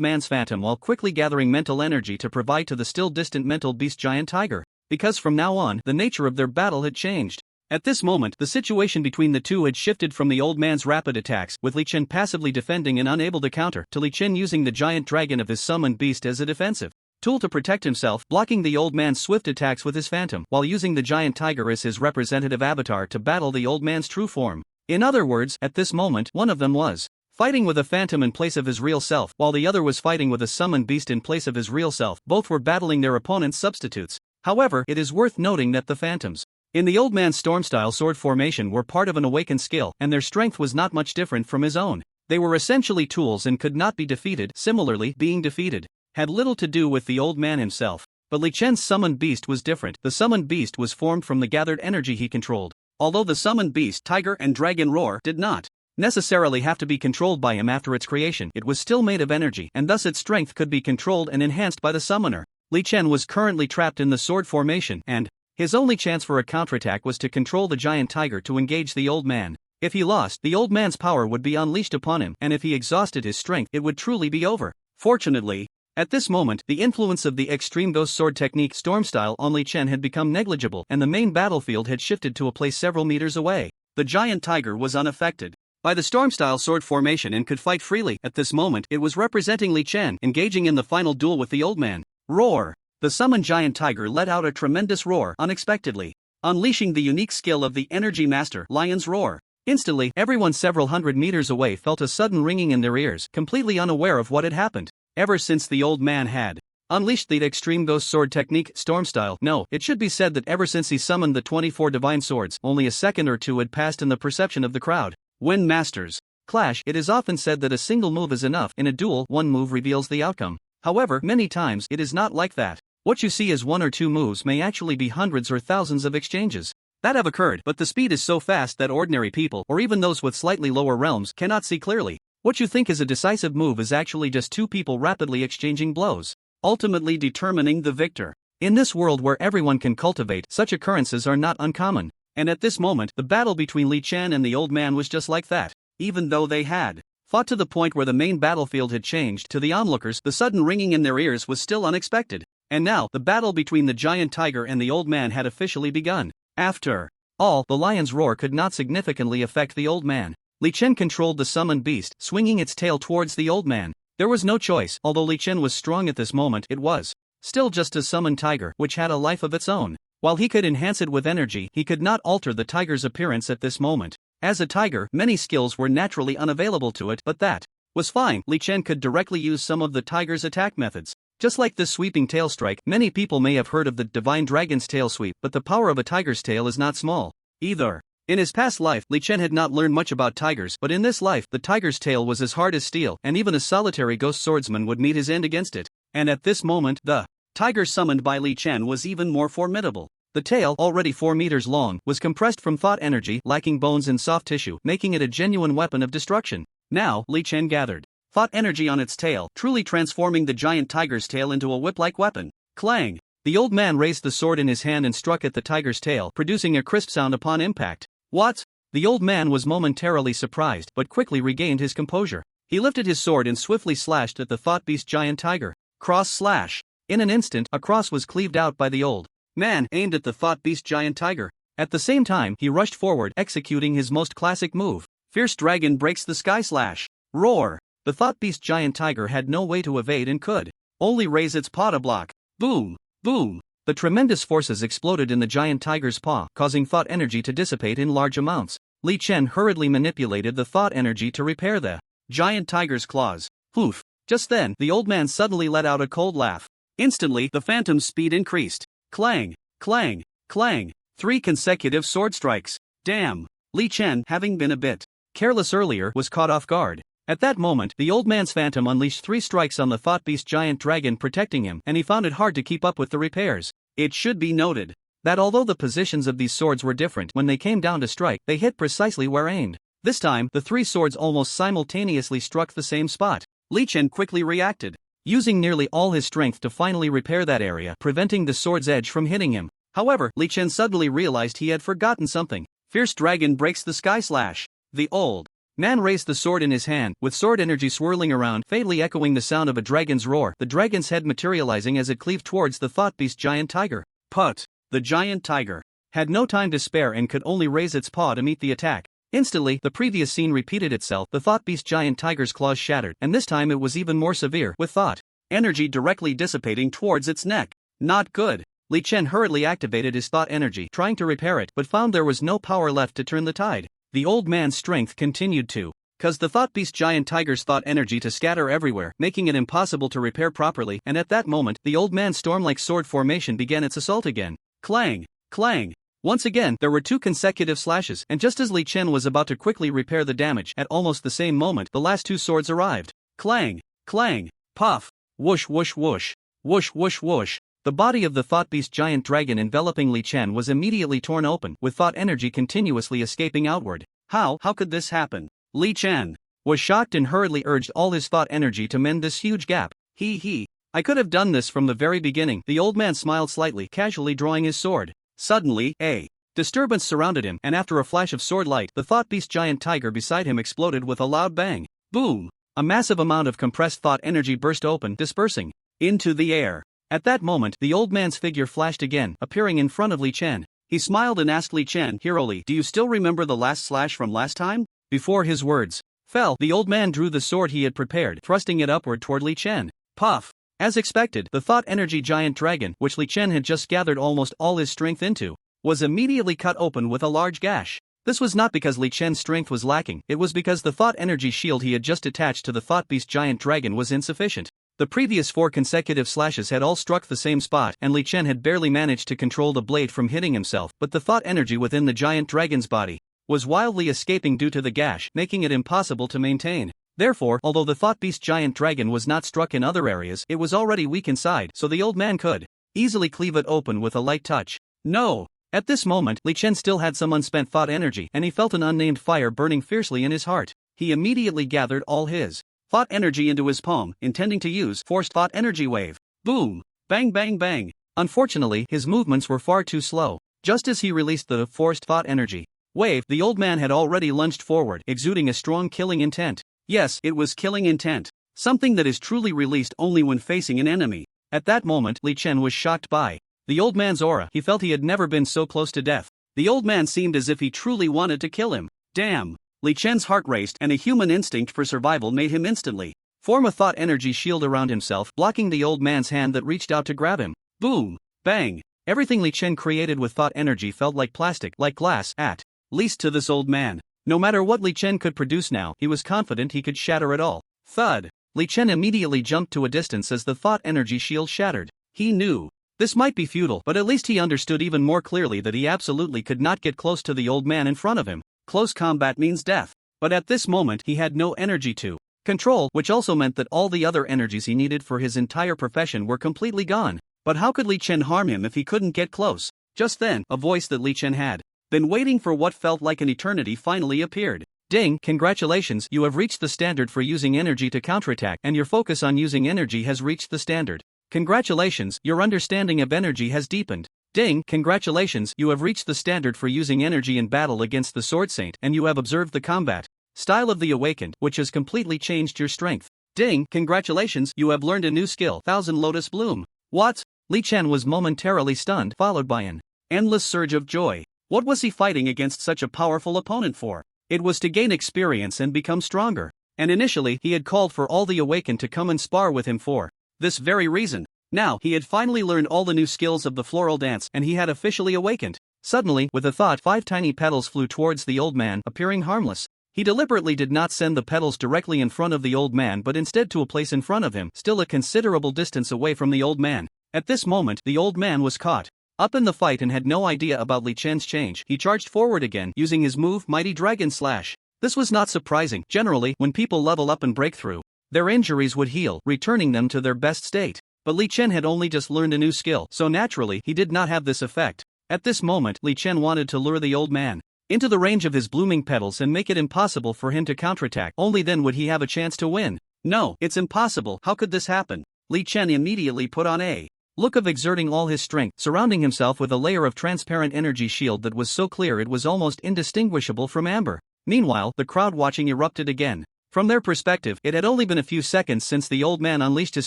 man's phantom while quickly gathering mental energy to provide to the still distant mental beast giant tiger, because from now on, the nature of their battle had changed. At this moment, the situation between the two had shifted from the old man's rapid attacks, with Li Chen passively defending and unable to counter, to Li Chen using the giant dragon of his summoned beast as a defensive tool to protect himself, blocking the old man's swift attacks with his phantom, while using the giant tiger as his representative avatar to battle the old man's true form. In other words, at this moment, one of them was fighting with a phantom in place of his real self, while the other was fighting with a summoned beast in place of his real self. Both were battling their opponent's substitutes. However, it is worth noting that the phantoms in the old man's storm-style sword formation were part of an awakened skill, and their strength was not much different from his own. They were essentially tools and could not be defeated. Similarly, being defeated had little to do with the old man himself. But Li Chen's summoned beast was different. The summoned beast was formed from the gathered energy he controlled. Although the summoned beast, tiger and dragon roar, did not necessarily have to be controlled by him after its creation, it was still made of energy, and thus its strength could be controlled and enhanced by the summoner. Li Chen was currently trapped in the sword formation, and his only chance for a counterattack was to control the giant tiger to engage the old man. If he lost, the old man's power would be unleashed upon him, and if he exhausted his strength, it would truly be over. Fortunately, at this moment, the influence of the Extreme Ghost Sword technique Storm Style on Li Chen had become negligible, and the main battlefield had shifted to a place several meters away. The giant tiger was unaffected by the Storm Style sword formation and could fight freely. At this moment, it was representing Li Chen, engaging in the final duel with the old man. Roar! The summoned giant tiger let out a tremendous roar unexpectedly, unleashing the unique skill of the Energy Master, Lion's Roar. Instantly, everyone several hundred meters away felt a sudden ringing in their ears, completely unaware of what had happened. Ever since the old man had unleashed the Extreme Ghost Sword technique, Storm Style, no, it should be said that ever since he summoned the 24 divine swords, only a second or two had passed in the perception of the crowd. When masters clash, it is often said that a single move is enough. In a duel, one move reveals the outcome. However, many times, it is not like that. What you see as one or two moves may actually be hundreds or thousands of exchanges that have occurred, but the speed is so fast that ordinary people, or even those with slightly lower realms, cannot see clearly. What you think is a decisive move is actually just two people rapidly exchanging blows, ultimately determining the victor. In this world where everyone can cultivate, such occurrences are not uncommon. And at this moment, the battle between Li Chen and the old man was just like that. Even though they had fought to the point where the main battlefield had changed, to the onlookers, the sudden ringing in their ears was still unexpected. And now, the battle between the giant tiger and the old man had officially begun. After all, the lion's roar could not significantly affect the old man. Li Chen controlled the summoned beast, swinging its tail towards the old man. There was no choice. Although Li Chen was strong at this moment, it was still just a summoned tiger, which had a life of its own. While he could enhance it with energy, he could not alter the tiger's appearance at this moment. As a tiger, many skills were naturally unavailable to it, but that was fine. Li Chen could directly use some of the tiger's attack methods. Just like this sweeping tail strike, many people may have heard of the divine dragon's tail sweep, but the power of a tiger's tail is not small either. In his past life, Li Chen had not learned much about tigers, but in this life, the tiger's tail was as hard as steel, and even a solitary ghost swordsman would meet his end against it. And at this moment, the tiger summoned by Li Chen was even more formidable. The tail, already 4 meters long, was compressed from thought energy, lacking bones and soft tissue, making it a genuine weapon of destruction. Now, Li Chen gathered thought energy on its tail, truly transforming the giant tiger's tail into a whip-like weapon. Clang! The old man raised the sword in his hand and struck at the tiger's tail, producing a crisp sound upon impact. What? The old man was momentarily surprised, but quickly regained his composure. He lifted his sword and swiftly slashed at the thought beast giant tiger. Cross slash! In an instant, a cross was cleaved out by the old man, aimed at the thought beast giant tiger. At the same time, he rushed forward, executing his most classic move. Fierce Dragon breaks the sky slash. Roar! The thought beast giant tiger had no way to evade and could only raise its paw to block. Boom! Boom! The tremendous forces exploded in the giant tiger's paw, causing thought energy to dissipate in large amounts. Li Chen hurriedly manipulated the thought energy to repair the giant tiger's claws. Poof! Just then, the old man suddenly let out a cold laugh. Instantly, the phantom's speed increased. Clang! Clang! Clang! 3 consecutive sword strikes. Damn! Li Chen, having been a bit careless earlier, was caught off guard. At that moment, the old man's phantom unleashed 3 strikes on the thought beast giant dragon protecting him, and he found it hard to keep up with the repairs. It should be noted that although the positions of these swords were different, when they came down to strike, they hit precisely where aimed. This time, the 3 swords almost simultaneously struck the same spot. Li Chen quickly reacted, using nearly all his strength to finally repair that area, preventing the sword's edge from hitting him. However, Li Chen suddenly realized he had forgotten something. Fierce dragon breaks the sky slash. The old man raised the sword in his hand, with sword energy swirling around, faintly echoing the sound of a dragon's roar, the dragon's head materializing as it cleaved towards the thought beast giant tiger. Put! The giant tiger had no time to spare and could only raise its paw to meet the attack. Instantly, the previous scene repeated itself. The thought beast giant tiger's claws shattered, and this time it was even more severe, with thought energy directly dissipating towards its neck. Not good. Li Chen hurriedly activated his thought energy, trying to repair it, but found there was no power left to turn the tide. The old man's strength continued to cause the thought beast giant tiger's thought energy to scatter everywhere, making it impossible to repair properly, and at that moment, the old man's storm-like sword formation began its assault again. Clang! Clang! Once again, there were 2 consecutive slashes, and just as Li Chen was about to quickly repair the damage, at almost the same moment, the last 2 swords arrived. Clang! Clang! Puff! Whoosh whoosh whoosh! Whoosh whoosh whoosh! The body of the thought beast giant dragon enveloping Li Chen was immediately torn open, with thought energy continuously escaping outward. How could this happen? Li Chen was shocked and hurriedly urged all his thought energy to mend this huge gap. I could have done this from the very beginning. The old man smiled slightly, casually drawing his sword. Suddenly, a disturbance surrounded him, and after a flash of sword light, the thought beast giant tiger beside him exploded with a loud bang. Boom! A massive amount of compressed thought energy burst open, dispersing into the air. At that moment, the old man's figure flashed again, appearing in front of Li Chen. He smiled and asked Li Chen, "Hiroli, do you still remember the last slash from last time?" Before his words fell, the old man drew the sword he had prepared, thrusting it upward toward Li Chen. Puff! As expected, the thought energy giant dragon, which Li Chen had just gathered almost all his strength into, was immediately cut open with a large gash. This was not because Li Chen's strength was lacking, it was because the thought energy shield he had just attached to the thought beast giant dragon was insufficient. The previous 4 consecutive slashes had all struck the same spot, and Li Chen had barely managed to control the blade from hitting himself, but the thought energy within the giant dragon's body was wildly escaping due to the gash, making it impossible to maintain. Therefore, although the thought beast giant dragon was not struck in other areas, it was already weak inside, so the old man could easily cleave it open with a light touch. No! At this moment, Li Chen still had some unspent thought energy, and he felt an unnamed fire burning fiercely in his heart. He immediately gathered all his thought energy into his palm, intending to use forced thought energy wave. Boom! Bang bang bang! Unfortunately, his movements were far too slow. Just as he released the forced thought energy wave, the old man had already lunged forward, exuding a strong killing intent. Yes, it was killing intent. Something that is truly released only when facing an enemy. At that moment, Li Chen was shocked by the old man's aura. He felt he had never been so close to death. The old man seemed as if he truly wanted to kill him. Damn! Li Chen's heart raced, and a human instinct for survival made him instantly form a thought energy shield around himself, blocking the old man's hand that reached out to grab him. Boom! Bang! Everything Li Chen created with thought energy felt like plastic, like glass, at least to this old man. No matter what Li Chen could produce now, he was confident he could shatter it all. Thud! Li Chen immediately jumped to a distance as the thought energy shield shattered. He knew this might be futile, but at least he understood even more clearly that he absolutely could not get close to the old man in front of him. Close combat means death. But at this moment he had no energy to control, which also meant that all the other energies he needed for his entire profession were completely gone. But how could Li Chen harm him if he couldn't get close? Just then, a voice that Li Chen had been waiting for what felt like an eternity finally appeared. Ding! Congratulations, you have reached the standard for using energy to counterattack, and your focus on using energy has reached the standard. Congratulations, your understanding of energy has deepened. Ding! Congratulations, you have reached the standard for using energy in battle against the Sword Saint, and you have observed the combat style of the Awakened, which has completely changed your strength. Ding! Congratulations, you have learned a new skill, Thousand Lotus Bloom. What? Li Chen was momentarily stunned, followed by an endless surge of joy. What was he fighting against such a powerful opponent for? It was to gain experience and become stronger. And initially, he had called for all the Awakened to come and spar with him for this very reason. Now, he had finally learned all the new skills of the floral dance and he had officially awakened. Suddenly, with a thought, 5 tiny petals flew towards the old man, appearing harmless. He deliberately did not send the petals directly in front of the old man but instead to a place in front of him, still a considerable distance away from the old man. At this moment, the old man was caught up in the fight and had no idea about Li Chen's change. He charged forward again, using his move, Mighty Dragon Slash. This was not surprising. Generally, when people level up and break through, their injuries would heal, returning them to their best state. But Li Chen had only just learned a new skill, so naturally, he did not have this effect. At this moment, Li Chen wanted to lure the old man into the range of his blooming petals and make it impossible for him to counterattack. Only then would he have a chance to win. No, it's impossible. How could this happen? Li Chen immediately put on a look of exerting all his strength, surrounding himself with a layer of transparent energy shield that was so clear it was almost indistinguishable from amber. Meanwhile, the crowd watching erupted again. From their perspective, it had only been a few seconds since the old man unleashed his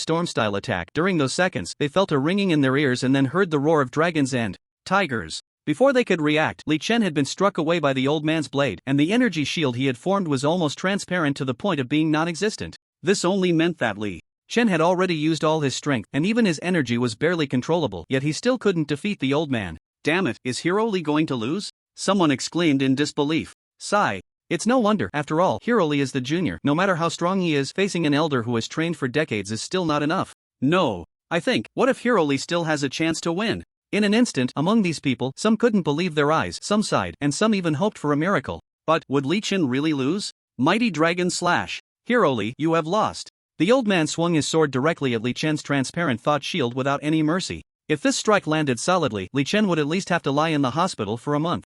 storm-style attack. During those seconds, they felt a ringing in their ears and then heard the roar of dragons and tigers. Before they could react, Li Chen had been struck away by the old man's blade, and the energy shield he had formed was almost transparent to the point of being non-existent. This only meant that Li Chen had already used all his strength, and even his energy was barely controllable, yet he still couldn't defeat the old man. Damn it, is Hero Li going to lose? Someone exclaimed in disbelief. Sigh. It's no wonder, after all, Hero Li is the junior. No matter how strong he is, facing an elder who has trained for decades is still not enough. No. I think, what if Hero Li still has a chance to win? In an instant, among these people, some couldn't believe their eyes, some sighed, and some even hoped for a miracle. But, would Li Chen really lose? Mighty Dragon Slash. Hero Li, you have lost. The old man swung his sword directly at Li Chen's transparent thought shield without any mercy. If this strike landed solidly, Li Chen would at least have to lie in the hospital for a month.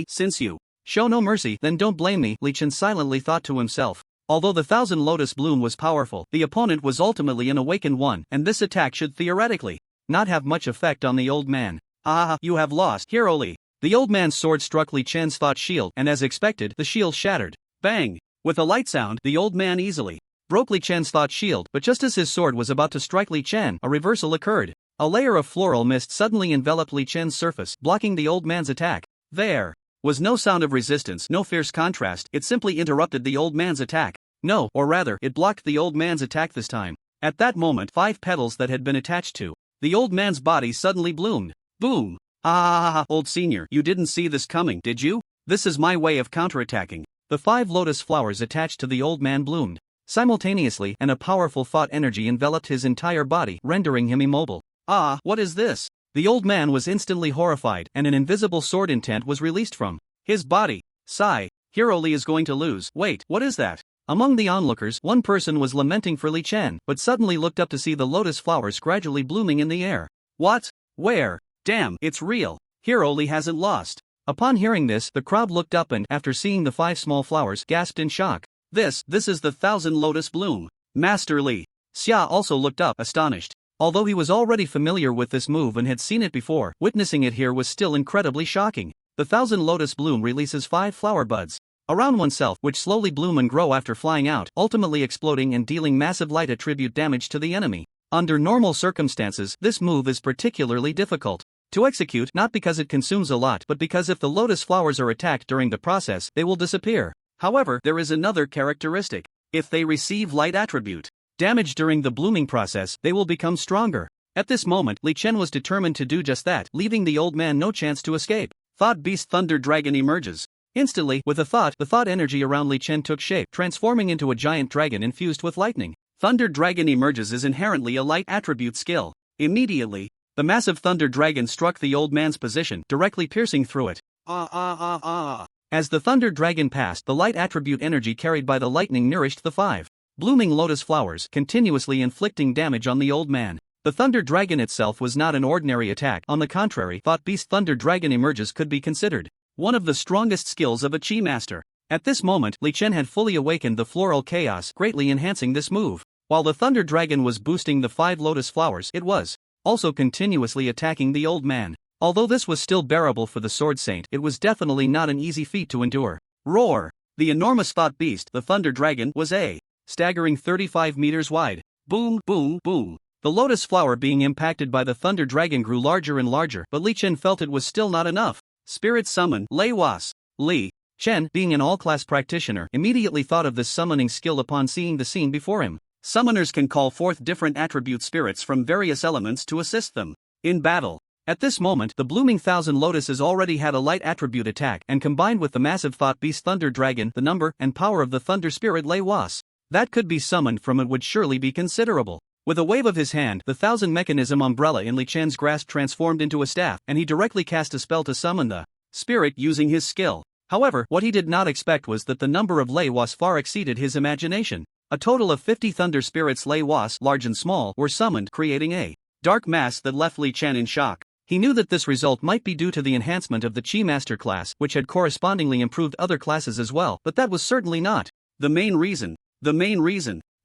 Since you show no mercy, then don't blame me, Li Chen silently thought to himself. Although the Thousand Lotus Bloom was powerful, the opponent was ultimately an awakened one, and this attack should theoretically not have much effect on the old man. Ah, you have lost, Hero Li. The old man's sword struck Li Chen's thought shield, and as expected, the shield shattered. Bang! With a light sound, the old man easily broke Li Chen's thought shield, but just as his sword was about to strike Li Chen, a reversal occurred. A layer of floral mist suddenly enveloped Li Chen's surface, blocking the old man's attack. There was no sound of resistance, no fierce contrast, it simply interrupted the old man's attack. No, or rather, it blocked the old man's attack this time. At that moment, 5 petals that had been attached to the old man's body suddenly bloomed. Boom! Old senior, you didn't see this coming, did you? This is my way of counterattacking. The 5 lotus flowers attached to the old man bloomed simultaneously, and a powerful thought energy enveloped his entire body, rendering him immobile. Ah, what is this? The old man was instantly horrified, and an invisible sword intent was released from his body. Sigh. Hero Li is going to lose. Wait, what is that? Among the onlookers, one person was lamenting for Li Chen, but suddenly looked up to see the lotus flowers gradually blooming in the air. What? Where? Damn, it's real. Hero Li hasn't lost. Upon hearing this, the crowd looked up and, after seeing the 5 small flowers, gasped in shock. This is the Thousand Lotus Bloom. Master Li. Xia also looked up, astonished. Although he was already familiar with this move and had seen it before, witnessing it here was still incredibly shocking. The Thousand Lotus Bloom releases 5 flower buds around oneself, which slowly bloom and grow after flying out, ultimately exploding and dealing massive light attribute damage to the enemy. Under normal circumstances, this move is particularly difficult to execute, not because it consumes a lot but because if the lotus flowers are attacked during the process, they will disappear. However, there is another characteristic. If they receive light attribute damage during the blooming process, they will become stronger. At this moment, Li Chen was determined to do just that, leaving the old man no chance to escape. Thought Beast Thunder Dragon emerges. Instantly, with a thought, the thought energy around Li Chen took shape, transforming into a giant dragon infused with lightning. Thunder Dragon emerges is inherently a light attribute skill. Immediately, the massive Thunder Dragon struck the old man's position, directly piercing through it. As the Thunder Dragon passed, the light attribute energy carried by the lightning nourished the 5 blooming lotus flowers, continuously inflicting damage on the old man. The Thunder Dragon itself was not an ordinary attack. On the contrary, Thought Beast Thunder Dragon emerges could be considered one of the strongest skills of a Chi Master. At this moment, Li Chen had fully awakened the floral chaos, greatly enhancing this move. While the Thunder Dragon was boosting the 5 lotus flowers, it was also continuously attacking the old man. Although this was still bearable for the Sword Saint, it was definitely not an easy feat to endure. Roar! The enormous thought beast, the Thunder Dragon, was a staggering 35 meters wide. Boom, boom, boom. The lotus flower being impacted by the Thunder Dragon grew larger and larger, but Li Chen felt it was still not enough. Spirit Summon, Lei Was. Li Chen, being an all-class practitioner, immediately thought of this summoning skill upon seeing the scene before him. Summoners can call forth different attribute spirits from various elements to assist them in battle. At this moment, the blooming thousand lotuses already had a light attribute attack, and combined with the massive thought beast Thunder Dragon, the number and power of the thunder spirit Lei Was that could be summoned from it would surely be considerable. With a wave of his hand, the thousand mechanism umbrella in Li Chen's grasp transformed into a staff, and he directly cast a spell to summon the spirit using his skill. However, what he did not expect was that the number of Lei Was far exceeded his imagination. A total of 50 thunder spirits Lei Was, large and small, were summoned, creating a dark mass that left Li Chen in shock. He knew that this result might be due to the enhancement of the Chi Master class, which had correspondingly improved other classes as well, but that was certainly not the main reason.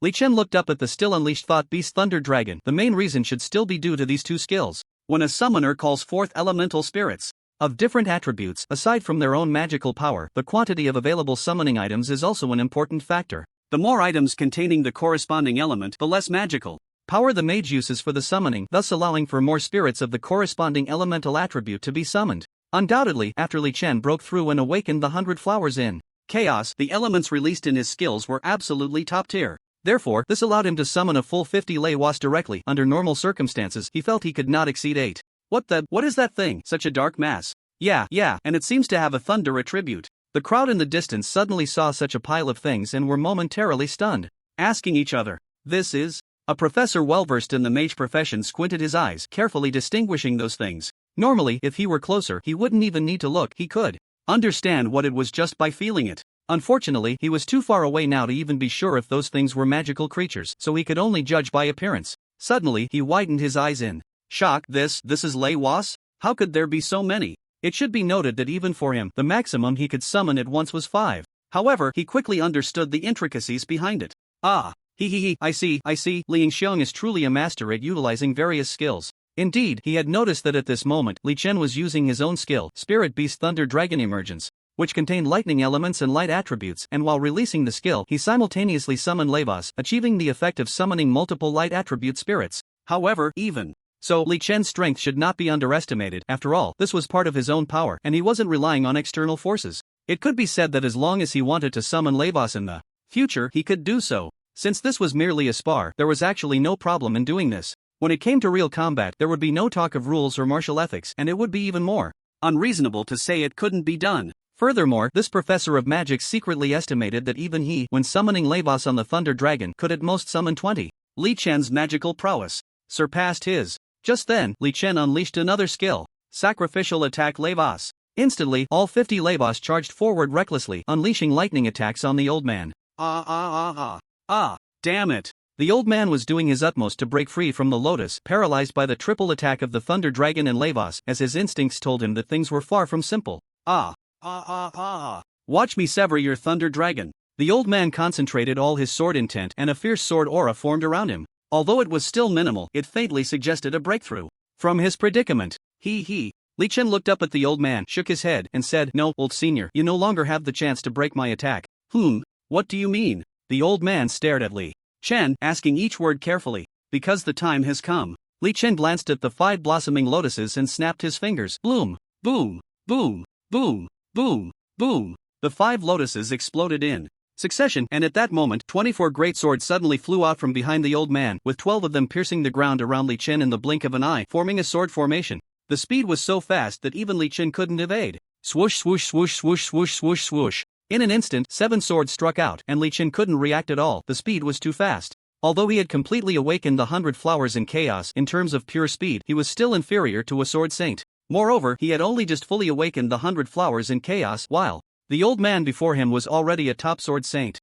Li Chen looked up at the still unleashed thought beast Thunder Dragon. The main reason should still be due to these two skills. When a summoner calls forth elemental spirits of different attributes, aside from their own magical power, the quantity of available summoning items is also an important factor. The more items containing the corresponding element, the less magical power the mage uses for the summoning, thus allowing for more spirits of the corresponding elemental attribute to be summoned. Undoubtedly, after Li Chen broke through and awakened the 100 flowers in chaos, the elements released in his skills were absolutely top tier. Therefore, this allowed him to summon a full 50 Lei Was directly. Under normal circumstances, he felt he could not exceed 8. What is that thing? Such a dark mass. Yeah, and it seems to have a thunder attribute. The crowd in the distance suddenly saw such a pile of things and were momentarily stunned, asking each other, "This is?" A professor well-versed in the mage profession squinted his eyes, carefully distinguishing those things. Normally, if he were closer, he wouldn't even need to look. He could understand what it was just by feeling it. Unfortunately, he was too far away now to even be sure if those things were magical creatures, so he could only judge by appearance. Suddenly, he widened his eyes in shock. This is Lei Was? How could there be so many? It should be noted that even for him, the maximum he could summon at once was 5. However, he quickly understood the intricacies behind it. I see, Li Yingxiong is truly a master at utilizing various skills. Indeed, he had noticed that at this moment, Li Chen was using his own skill, Spirit Beast Thunder Dragon Emergence, which contained lightning elements and light attributes, and while releasing the skill, he simultaneously summoned Lei Was, achieving the effect of summoning multiple light attribute spirits. However, even so, Li Chen's strength should not be underestimated. After all, this was part of his own power, and he wasn't relying on external forces. It could be said that as long as he wanted to summon Lei Was in the future, he could do so. Since this was merely a spar, there was actually no problem in doing this. When it came to real combat, there would be no talk of rules or martial ethics, and it would be even more unreasonable to say it couldn't be done. Furthermore, this professor of magic secretly estimated that even he, when summoning Lei Was on the Thunder Dragon, could at most summon 20. Li Chen's magical prowess surpassed his. Just then, Li Chen unleashed another skill, Sacrificial Attack Lei Was. Instantly, all 50 Lei Was charged forward recklessly, unleashing lightning attacks on the old man. Damn it! The old man was doing his utmost to break free from the lotus, paralyzed by the triple attack of the Thunder Dragon and Lei Was, as his instincts told him that things were far from simple. Watch me sever your Thunder Dragon. The old man concentrated all his sword intent, and a fierce sword aura formed around him. Although it was still minimal, it faintly suggested a breakthrough from his predicament. Li Chen looked up at the old man, shook his head, and said, "No, old senior, you no longer have the chance to break my attack." What do you mean? The old man stared at Li Chen, asking each word carefully. "Because the time has come." Li Chen glanced at the 5 blossoming lotuses and snapped his fingers. Bloom, boom, boom, boom, boom, boom. The 5 lotuses exploded in succession, and at that moment, 24 great swords suddenly flew out from behind the old man, with 12 of them piercing the ground around Li Chen in the blink of an eye, forming a sword formation. The speed was so fast that even Li Chen couldn't evade. Swoosh, swoosh, swoosh, swoosh, swoosh, swoosh, swoosh. In an instant, 7 swords struck out, and Li Chen couldn't react at all. The speed was too fast. Although he had completely awakened the 100 flowers in chaos in terms of pure speed, he was still inferior to a sword saint. Moreover, he had only just fully awakened the 100 flowers in chaos, while the old man before him was already a top sword saint.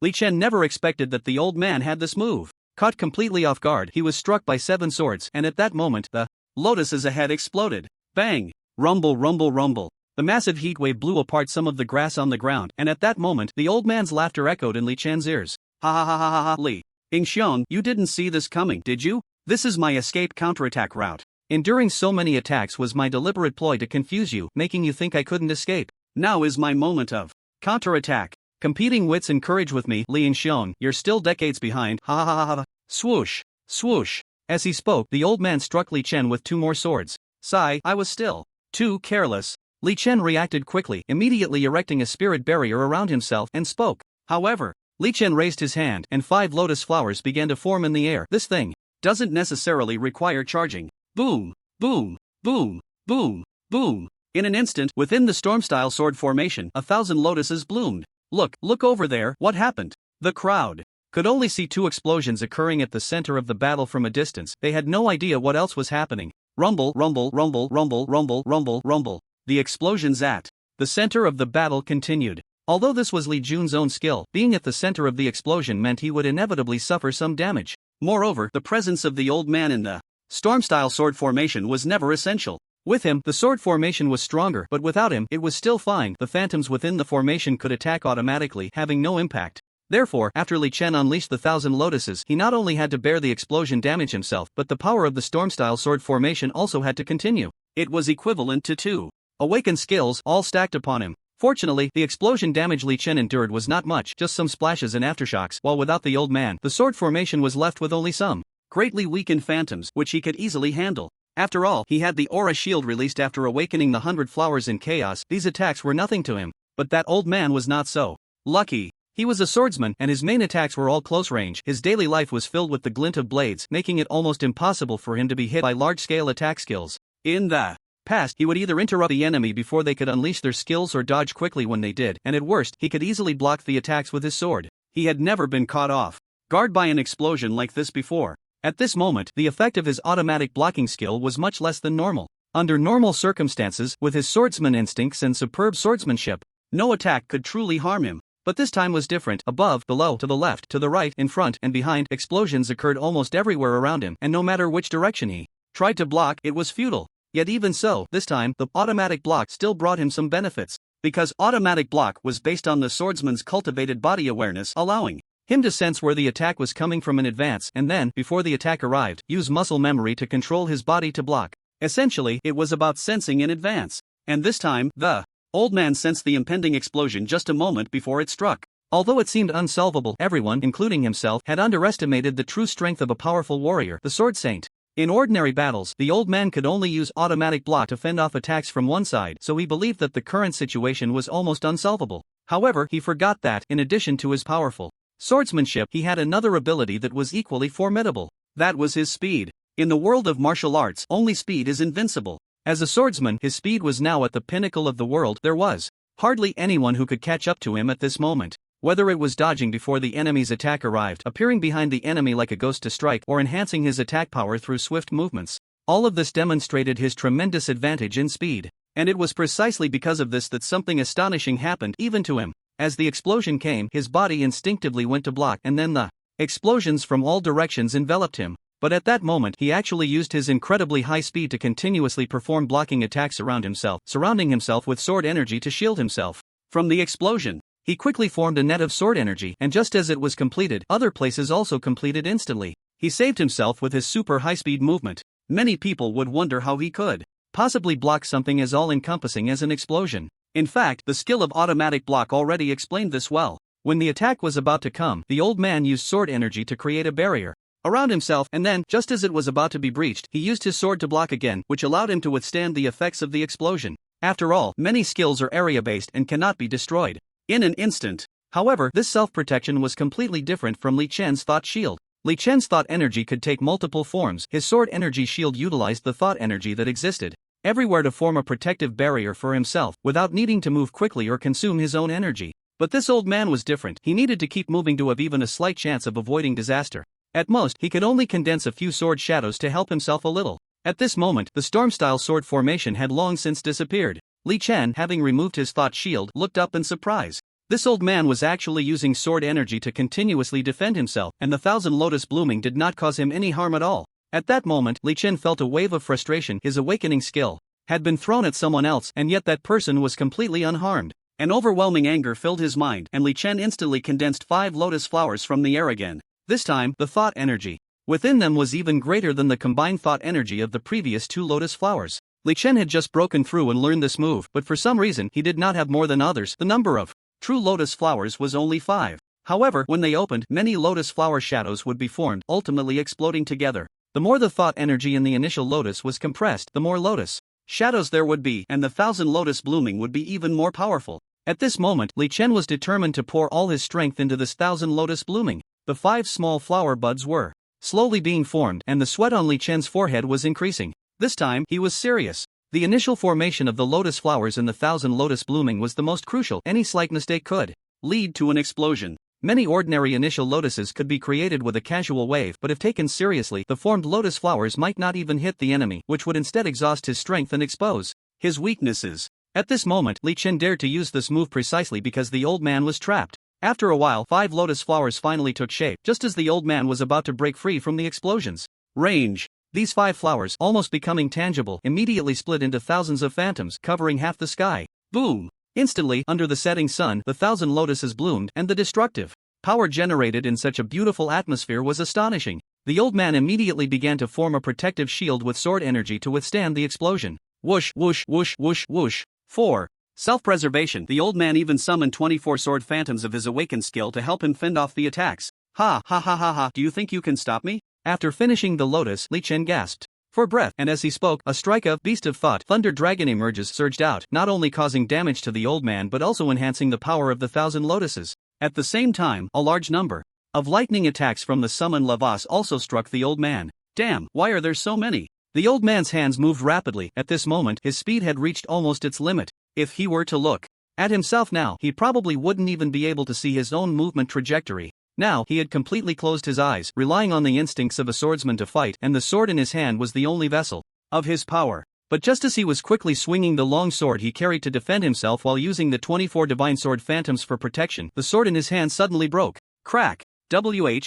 Li Chen never expected that the old man had this move. Caught completely off guard, he was struck by 7 swords, and at that moment, the lotuses ahead exploded. Bang! Rumble, rumble, rumble. The massive heat wave blew apart some of the grass on the ground, and at that moment, the old man's laughter echoed in Li Chen's ears. Ha, Li Yingxiong, you didn't see this coming, did you? This is my escape counterattack route. Enduring so many attacks was my deliberate ploy to confuse you, making you think I couldn't escape. Now is my moment of counterattack. Competing wits and courage with me, Li Yingxiong, you're still decades behind. Ha. Swoosh, swoosh. As he spoke, the old man struck Li Chen with 2 more swords. Sigh, I was still too careless. Li Chen reacted quickly, immediately erecting a spirit barrier around himself, and spoke. However, Li Chen raised his hand and 5 lotus flowers began to form in the air. This thing doesn't necessarily require charging. Boom, boom, boom, boom, boom. In an instant, within the storm-style sword formation, 1,000 lotuses bloomed. Look over there, what happened? The crowd could only see 2 explosions occurring at the center of the battle from a distance. They had no idea what else was happening. Rumble, rumble, rumble, rumble, rumble, rumble, rumble. The explosions at the center of the battle continued. Although this was Li Jun's own skill, being at the center of the explosion meant he would inevitably suffer some damage. Moreover, the presence of the old man in the storm-style sword formation was never essential. With him, the sword formation was stronger, but without him, it was still fine. The phantoms within the formation could attack automatically, having no impact. Therefore, after Li Chen unleashed the 1,000 lotuses, he not only had to bear the explosion damage himself, but the power of the storm-style sword formation also had to continue. It was equivalent to 2 awakened skills, all stacked upon him. Fortunately, the explosion damage Li Chen endured was not much, just some splashes and aftershocks, while without the old man, the sword formation was left with only some greatly weakened phantoms, which he could easily handle. After all, he had the aura shield released after awakening the 100 flowers in chaos. These attacks were nothing to him. But that old man was not so lucky. He was a swordsman, and his main attacks were all close range. His daily life was filled with the glint of blades, making it almost impossible for him to be hit by large-scale attack skills. In the past, he would either interrupt the enemy before they could unleash their skills or dodge quickly when they did, and at worst, he could easily block the attacks with his sword. He had never been caught off guard by an explosion like this before. At this moment, the effect of his automatic blocking skill was much less than normal. Under normal circumstances, with his swordsman instincts and superb swordsmanship, no attack could truly harm him. But this time was different. Above, below, to the left, to the right, in front, and behind, explosions occurred almost everywhere around him, and no matter which direction he tried to block, it was futile. Yet even so, this time, the automatic block still brought him some benefits. Because automatic block was based on the swordsman's cultivated body awareness, allowing him to sense where the attack was coming from in advance and then, before the attack arrived, use muscle memory to control his body to block. Essentially, it was about sensing in advance. And this time, the old man sensed the impending explosion just a moment before it struck. Although it seemed unsolvable, everyone, including himself, had underestimated the true strength of a powerful warrior, the Sword Saint. In ordinary battles, the old man could only use automatic block to fend off attacks from one side, so he believed that the current situation was almost unsolvable. However, he forgot that, in addition to his powerful swordsmanship, he had another ability that was equally formidable. That was his speed. In the world of martial arts, only speed is invincible. As a swordsman, his speed was now at the pinnacle of the world. There was hardly anyone who could catch up to him at this moment. Whether it was dodging before the enemy's attack arrived, appearing behind the enemy like a ghost to strike, or enhancing his attack power through swift movements, all of this demonstrated his tremendous advantage in speed. And it was precisely because of this that something astonishing happened even to him. As the explosion came, his body instinctively went to block, and then the explosions from all directions enveloped him. But at that moment, he actually used his incredibly high speed to continuously perform blocking attacks around himself, surrounding himself with sword energy to shield himself from the explosion. He quickly formed a net of sword energy, and just as it was completed, other places also completed instantly. He saved himself with his super high-speed movement. Many people would wonder how he could possibly block something as all-encompassing as an explosion. In fact, the skill of automatic block already explained this well. When the attack was about to come, the old man used sword energy to create a barrier around himself, and then, just as it was about to be breached, he used his sword to block again, which allowed him to withstand the effects of the explosion. After all, many skills are area-based and cannot be destroyed in an instant. However, this self-protection was completely different from Li Chen's thought shield. Li Chen's thought energy could take multiple forms. His sword energy shield utilized the thought energy that existed everywhere to form a protective barrier for himself, without needing to move quickly or consume his own energy. But this old man was different. He needed to keep moving to have even a slight chance of avoiding disaster. At most, he could only condense a few sword shadows to help himself a little. At this moment, the storm-style sword formation had long since disappeared. Li Chen, having removed his thought shield, looked up in surprise. This old man was actually using sword energy to continuously defend himself, and the 1,000 lotus blooming did not cause him any harm at all. At that moment, Li Chen felt a wave of frustration. His awakening skill had been thrown at someone else, and yet that person was completely unharmed. An overwhelming anger filled his mind, and Li Chen instantly condensed 5 lotus flowers from the air again. This time, the thought energy within them was even greater than the combined thought energy of the previous 2 lotus flowers. Li Chen had just broken through and learned this move, but for some reason he did not have more than others. The number of true lotus flowers was only 5. However, when they opened, many lotus flower shadows would be formed, ultimately exploding together. The more the thought energy in the initial lotus was compressed, the more lotus shadows there would be, and the 1,000 lotus blooming would be even more powerful. At this moment, Li Chen was determined to pour all his strength into this 1,000 lotus blooming. The 5 small flower buds were slowly being formed, and the sweat on Li Chen's forehead was increasing. This time, he was serious. The initial formation of the lotus flowers in the 1,000 lotus blooming was the most crucial. Any slight mistake could lead to an explosion. Many ordinary initial lotuses could be created with a casual wave, but if taken seriously, the formed lotus flowers might not even hit the enemy, which would instead exhaust his strength and expose his weaknesses. At this moment, Li Chen dared to use this move precisely because the old man was trapped. After a while, 5 lotus flowers finally took shape, just as the old man was about to break free from the explosion's range. These 5 flowers, almost becoming tangible, immediately split into thousands of phantoms, covering half the sky. Boom! Instantly, under the setting sun, the 1,000 lotuses bloomed, and the destructive power generated in such a beautiful atmosphere was astonishing. The old man immediately began to form a protective shield with sword energy to withstand the explosion. Whoosh, whoosh, whoosh, whoosh, whoosh. 4. Self-preservation. The old man even summoned 24 sword phantoms of his awakened skill to help him fend off the attacks. Ha ha ha ha ha, do you think you can stop me? After finishing the lotus, Li Chen gasped for breath, and as he spoke, a strike of Beast of Thought Thunder Dragon emerges surged out, not only causing damage to the old man but also enhancing the power of the 1,000 lotuses. At the same time, a large number of lightning attacks from the summon Lavas also struck the old man. Damn, why are there so many? The old man's hands moved rapidly. At this moment, his speed had reached almost its limit. If he were to look at himself now, he probably wouldn't even be able to see his own movement trajectory. Now, he had completely closed his eyes, relying on the instincts of a swordsman to fight, and the sword in his hand was the only vessel of his power. But just as he was quickly swinging the long sword he carried to defend himself while using the 24 divine sword phantoms for protection, the sword in his hand suddenly broke. Crack.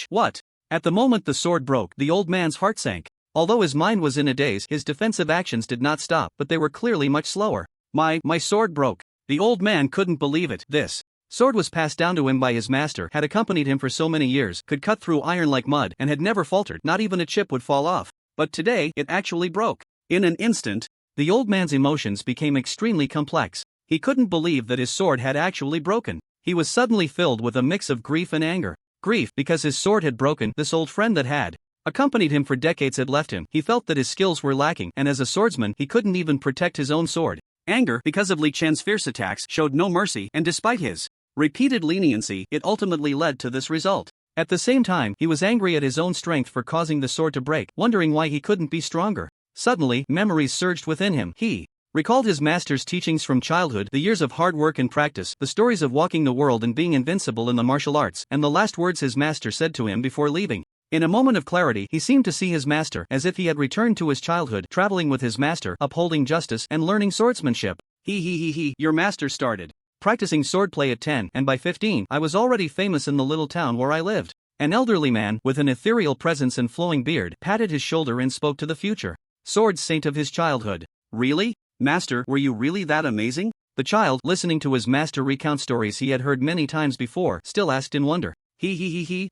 What? At the moment the sword broke, the old man's heart sank. Although his mind was in a daze, his defensive actions did not stop, but they were clearly much slower. My sword broke. The old man couldn't believe it. This sword was passed down to him by his master, had accompanied him for so many years, could cut through iron like mud, and had never faltered, not even a chip would fall off. But today, it actually broke. In an instant, the old man's emotions became extremely complex. He couldn't believe that his sword had actually broken. He was suddenly filled with a mix of grief and anger. Grief, because his sword had broken, this old friend that had accompanied him for decades had left him. He felt that his skills were lacking, and as a swordsman, he couldn't even protect his own sword. Anger, because of Li Chen's fierce attacks, showed no mercy, and despite his repeated leniency, it ultimately led to this result. At the same time, he was angry at his own strength for causing the sword to break, wondering why he couldn't be stronger. Suddenly, memories surged within him. He recalled his master's teachings from childhood, the years of hard work and practice, the stories of walking the world and being invincible in the martial arts, and the last words his master said to him before leaving. In a moment of clarity, he seemed to see his master as if he had returned to his childhood, traveling with his master, upholding justice, and learning swordsmanship. Your master started practicing swordplay at 10, and by 15, I was already famous in the little town where I lived. An elderly man, with an ethereal presence and flowing beard, patted his shoulder and spoke to the future sword saint of his childhood. Really? Master, were you really that amazing? The child, listening to his master recount stories he had heard many times before, still asked in wonder.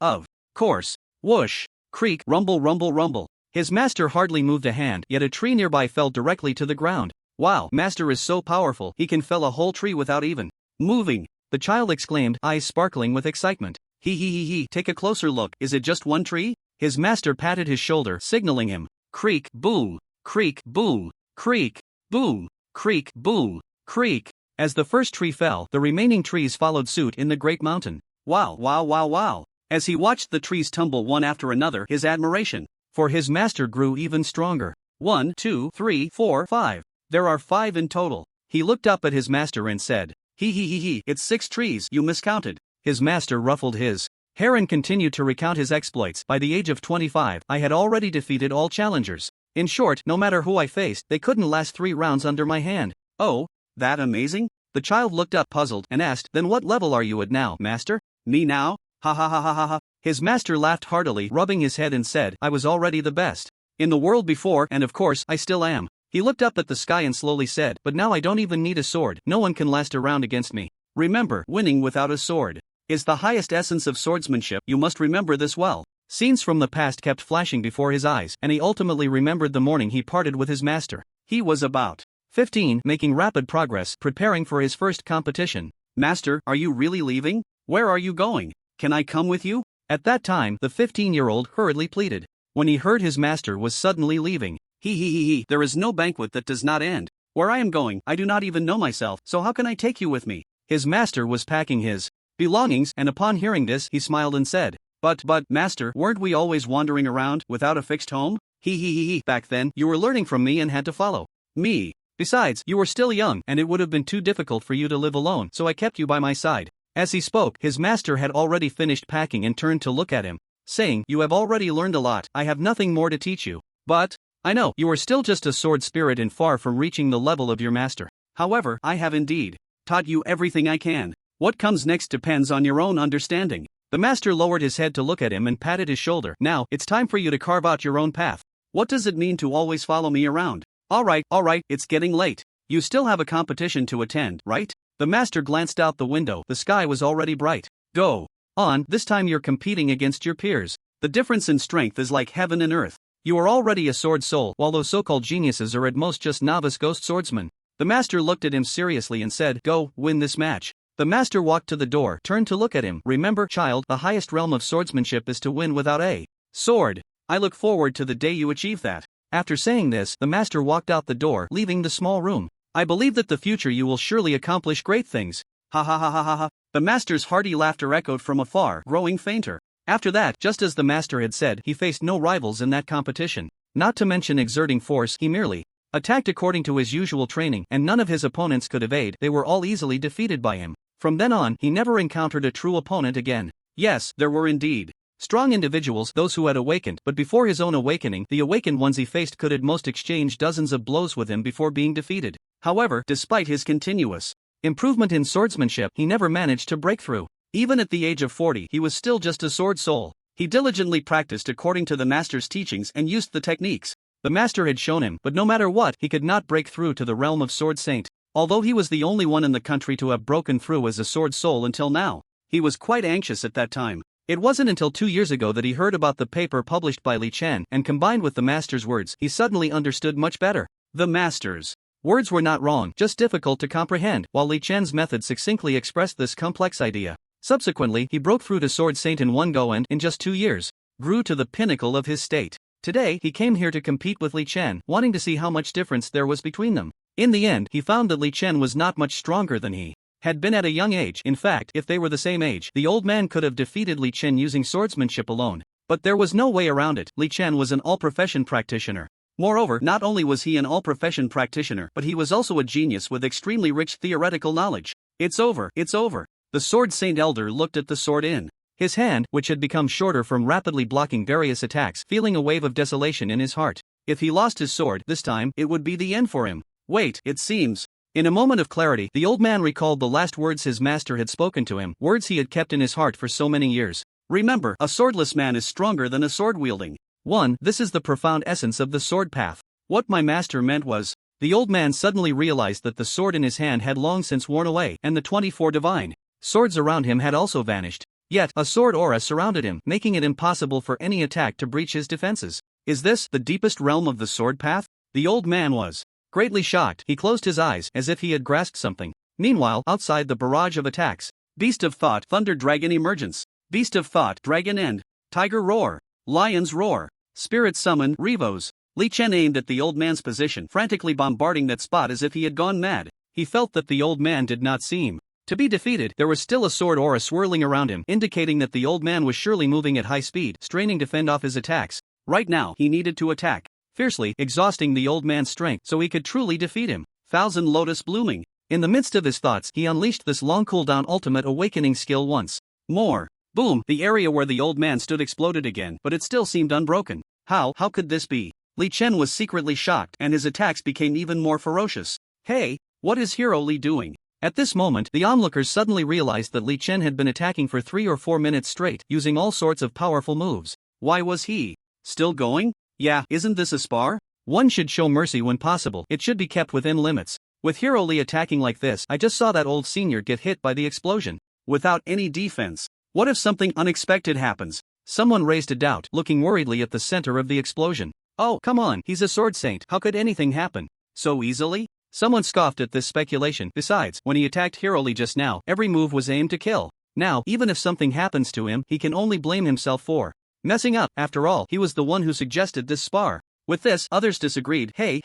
Of course. Whoosh, creak, rumble, rumble, rumble. His master hardly moved a hand, yet a tree nearby fell directly to the ground. Wow, master is so powerful, he can fell a whole tree without even moving. The child exclaimed, eyes sparkling with excitement. Take a closer look, is it just one tree? His master patted his shoulder, signaling him. Creak, boom, creak, boom, creak, boom, creak, boom, creak. As the first tree fell, the remaining trees followed suit in the great mountain. Wow. As he watched the trees tumble one after another, his admiration for his master grew even stronger. 1, 2, 3, 4, 5. There are 5 in total. He looked up at his master and said, It's 6 trees, you miscounted. His master ruffled his hair and continued to recount his exploits. By the age of 25, I had already defeated all challengers. In short, no matter who I faced, they couldn't last 3 rounds under my hand. Oh, that amazing? The child looked up puzzled and asked, then what level are you at now, master? Me now? Ha. His master laughed heartily, rubbing his head and said, I was already the best in the world before, and of course, I still am. He looked up at the sky and slowly said, but now I don't even need a sword, no one can last a round against me. Remember, winning without a sword is the highest essence of swordsmanship, you must remember this well. Scenes from the past kept flashing before his eyes, and he ultimately remembered the morning he parted with his master. He was about 15, making rapid progress, preparing for his first competition. Master, are you really leaving? Where are you going? Can I come with you? At that time, the 15-year-old hurriedly pleaded. When he heard his master was suddenly leaving. There is no banquet that does not end. Where I am going, I do not even know myself, so how can I take you with me? His master was packing his belongings, and upon hearing this, he smiled and said, But, master, weren't we always wandering around, without a fixed home? He. Back then, you were learning from me and had to follow me. Besides, you were still young, and it would have been too difficult for you to live alone, so I kept you by my side. As he spoke, his master had already finished packing and turned to look at him, saying, You have already learned a lot, I have nothing more to teach you. But, I know, you are still just a sword spirit and far from reaching the level of your master. However, I have indeed taught you everything I can. What comes next depends on your own understanding. The master lowered his head to look at him and patted his shoulder. Now, it's time for you to carve out your own path. What does it mean to always follow me around? Alright, it's getting late. You still have a competition to attend, right? The master glanced out the window. The sky was already bright. Go on, this time you're competing against your peers. The difference in strength is like heaven and earth. You are already a sword soul, while those so-called geniuses are at most just novice ghost swordsmen. The master looked at him seriously and said, Go, win this match. The master walked to the door, turned to look at him. Remember, child, the highest realm of swordsmanship is to win without a sword. I look forward to the day you achieve that. After saying this, the master walked out the door, leaving the small room. I believe that the future you will surely accomplish great things. Ha ha ha ha ha ha. The master's hearty laughter echoed from afar, growing fainter. After that, just as the master had said, he faced no rivals in that competition. Not to mention exerting force, he merely attacked according to his usual training, and none of his opponents could evade. They were all easily defeated by him. From then on, he never encountered a true opponent again. Yes, there were indeed strong individuals, those who had awakened, but before his own awakening, the awakened ones he faced could at most exchange dozens of blows with him before being defeated. However, despite his continuous improvement in swordsmanship, he never managed to break through. Even at the age of 40, he was still just a sword soul. He diligently practiced according to the master's teachings and used the techniques the master had shown him, but no matter what, he could not break through to the realm of sword saint. Although he was the only one in the country to have broken through as a sword soul until now, he was quite anxious at that time. It wasn't until 2 years ago that he heard about the paper published by Li Chen, and combined with the master's words, he suddenly understood much better. The master's words were not wrong, just difficult to comprehend, while Li Chen's method succinctly expressed this complex idea. Subsequently, he broke through to Sword Saint in one go and, in just 2 years, grew to the pinnacle of his state. Today, he came here to compete with Li Chen, wanting to see how much difference there was between them. In the end, he found that Li Chen was not much stronger than he had been at a young age. In fact, if they were the same age, the old man could have defeated Li Chen using swordsmanship alone. But there was no way around it. Li Chen was an all-profession practitioner. Moreover, not only was he an all-profession practitioner, but he was also a genius with extremely rich theoretical knowledge. It's over. The Sword Saint Elder looked at the sword in his hand, which had become shorter from rapidly blocking various attacks, feeling a wave of desolation in his heart. If he lost his sword, this time, it would be the end for him. Wait, it seems. In a moment of clarity, the old man recalled the last words his master had spoken to him, words he had kept in his heart for so many years. Remember, a swordless man is stronger than a sword-wielding one. This is the profound essence of the sword path. What my master meant was, the old man suddenly realized that the sword in his hand had long since worn away, and the 24 divine swords around him had also vanished. Yet, a sword aura surrounded him, making it impossible for any attack to breach his defenses. Is this the deepest realm of the sword path? The old man was greatly shocked. He closed his eyes, as if he had grasped something. Meanwhile, outside the barrage of attacks, Beast of Thought, Thunder Dragon Emergence, Beast of Thought, Dragon End, Tiger Roar, Lion's Roar, Spirit Summon, Revos. Li Chen aimed at the old man's position, frantically bombarding that spot as if he had gone mad. He felt that the old man did not seem to be defeated. There was still a sword aura swirling around him, indicating that the old man was surely moving at high speed, straining to fend off his attacks. Right now, he needed to attack fiercely, exhausting the old man's strength so he could truly defeat him. Thousand Lotus blooming. In the midst of his thoughts, he unleashed this long cooldown ultimate awakening skill once more. Boom! The area where the old man stood exploded again, but it still seemed unbroken. How could this be? Li Chen was secretly shocked, and his attacks became even more ferocious. Hey, what is Hero Li doing? At this moment, the onlookers suddenly realized that Li Chen had been attacking for 3 or 4 minutes straight, using all sorts of powerful moves. Why was he still going? Yeah, isn't this a spar? One should show mercy when possible. It should be kept within limits. With Hero Li attacking like this, I just saw that old senior get hit by the explosion without any defense. What if something unexpected happens? Someone raised a doubt, looking worriedly at the center of the explosion. Oh, come on, he's a sword saint. How could anything happen so easily? Someone scoffed at this speculation. Besides, when he attacked Hero Li just now, every move was aimed to kill. Now, even if something happens to him, he can only blame himself for messing up. After all, he was the one who suggested this spar. With this, others disagreed. Hey,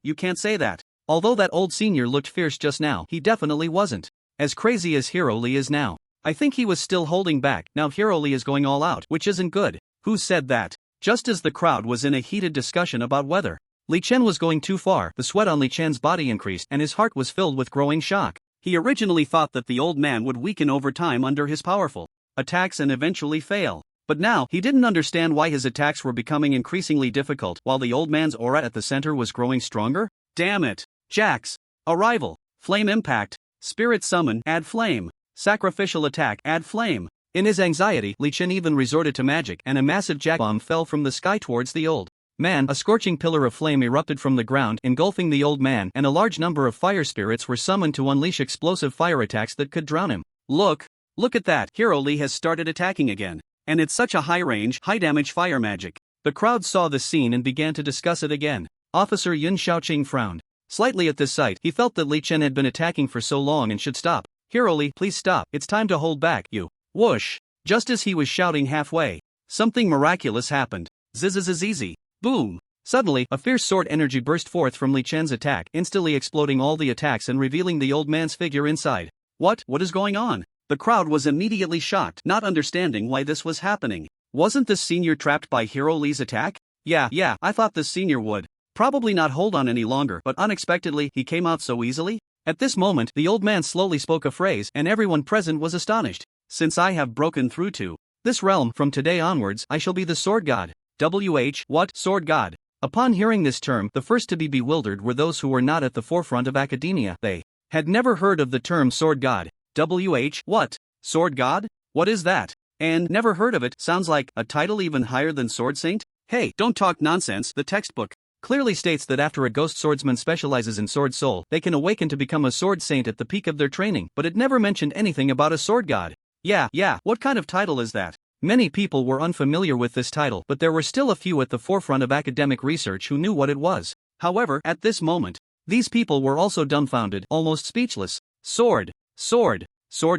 you can't say that. Although that old senior looked fierce just now, he definitely wasn't. As crazy as Hiroli is now. I think he was still holding back, now Hiroli is going all out, which isn't good. Who said that? Just as the crowd was in a heated discussion about whether Li Chen was going too far, the sweat on Li Chen's body increased and his heart was filled with growing shock. He originally thought that the old man would weaken over time under his powerful attacks and eventually fail. But now, he didn't understand why his attacks were becoming increasingly difficult while the old man's aura at the center was growing stronger. Damn it. Jax. Arrival. Flame impact. Spirit summon. Add flame. Sacrificial attack. Add flame. In his anxiety, Li Chen even resorted to magic and a massive jack bomb fell from the sky towards the old man. A scorching pillar of flame erupted from the ground, engulfing the old man, and a large number of fire spirits were summoned to unleash explosive fire attacks that could drown him. Look at that. Hiroli has started attacking again. And it's such a high-range, high-damage fire magic. The crowd saw the scene and began to discuss it again. Officer Yun Shaoqing frowned slightly at this sight. He felt that Li Chen had been attacking for so long and should stop. Hiroli, please stop. It's time to hold back, you. Whoosh. Just as he was shouting halfway, something miraculous happened. Zzzz. Boom. Suddenly, a fierce sword energy burst forth from Li Chen's attack, instantly exploding all the attacks and revealing the old man's figure inside. What is going on? The crowd was immediately shocked, not understanding why this was happening. Wasn't this senior trapped by Hiroli's attack? Yeah, I thought this senior would probably not hold on any longer, but unexpectedly, he came out so easily. At this moment, the old man slowly spoke a phrase, and everyone present was astonished. Since I have broken through to this realm, from today onwards, I shall be the sword god. What? Sword god? Upon hearing this term, the first to be bewildered were those who were not at the forefront of academia. They had never heard of the term sword god. What? Sword god? What is that? And never heard of it. Sounds like a title even higher than sword saint? Hey, don't talk nonsense. The textbook clearly states that after a ghost swordsman specializes in sword soul, they can awaken to become a sword saint at the peak of their training, but it never mentioned anything about a sword god. Yeah, what kind of title is that? Many people were unfamiliar with this title, but there were still a few at the forefront of academic research who knew what it was. However, at this moment, these people were also dumbfounded, almost speechless. Sword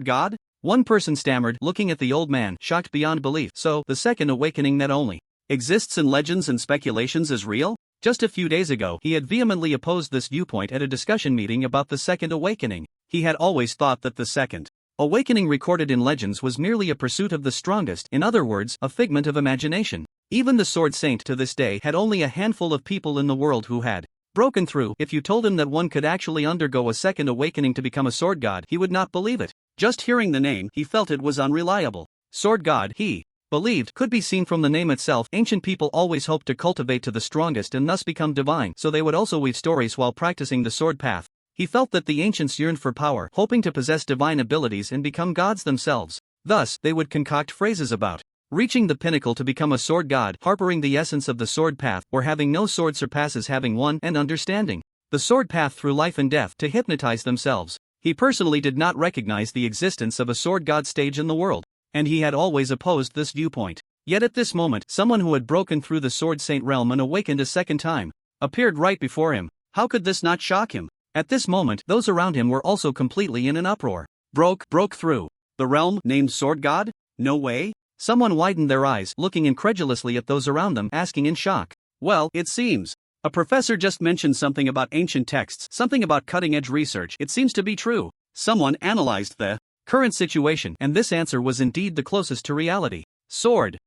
god? One person stammered, looking at the old man, shocked beyond belief. So, the second awakening that only exists in legends and speculations is real? Just a few days ago, he had vehemently opposed this viewpoint at a discussion meeting about the second awakening. He had always thought that the second awakening recorded in legends was merely a pursuit of the strongest, in other words, a figment of imagination. Even the sword saint to this day had only a handful of people in the world who had broken through. If you told him that one could actually undergo a second awakening to become a sword god, he would not believe it. Just hearing the name, he felt it was unreliable. Sword god, he believed, could be seen from the name itself. Ancient people always hoped to cultivate to the strongest and thus become divine, so they would also weave stories while practicing the sword path. He felt that the ancients yearned for power, hoping to possess divine abilities and become gods themselves. Thus, they would concoct phrases about reaching the pinnacle to become a sword god, harboring the essence of the sword path, or having no sword surpasses having one, and understanding the sword path through life and death to hypnotize themselves. He personally did not recognize the existence of a sword god stage in the world, and he had always opposed this viewpoint. Yet at this moment, someone who had broken through the sword saint realm and awakened a second time appeared right before him. How could this not shock him? At this moment, those around him were also completely in an uproar. Broke through the realm named Sword God? No way? Someone widened their eyes, looking incredulously at those around them, asking in shock. Well, it seems a professor just mentioned something about ancient texts, something about cutting-edge research. It seems to be true. Someone analyzed the current situation, and this answer was indeed the closest to reality. Sword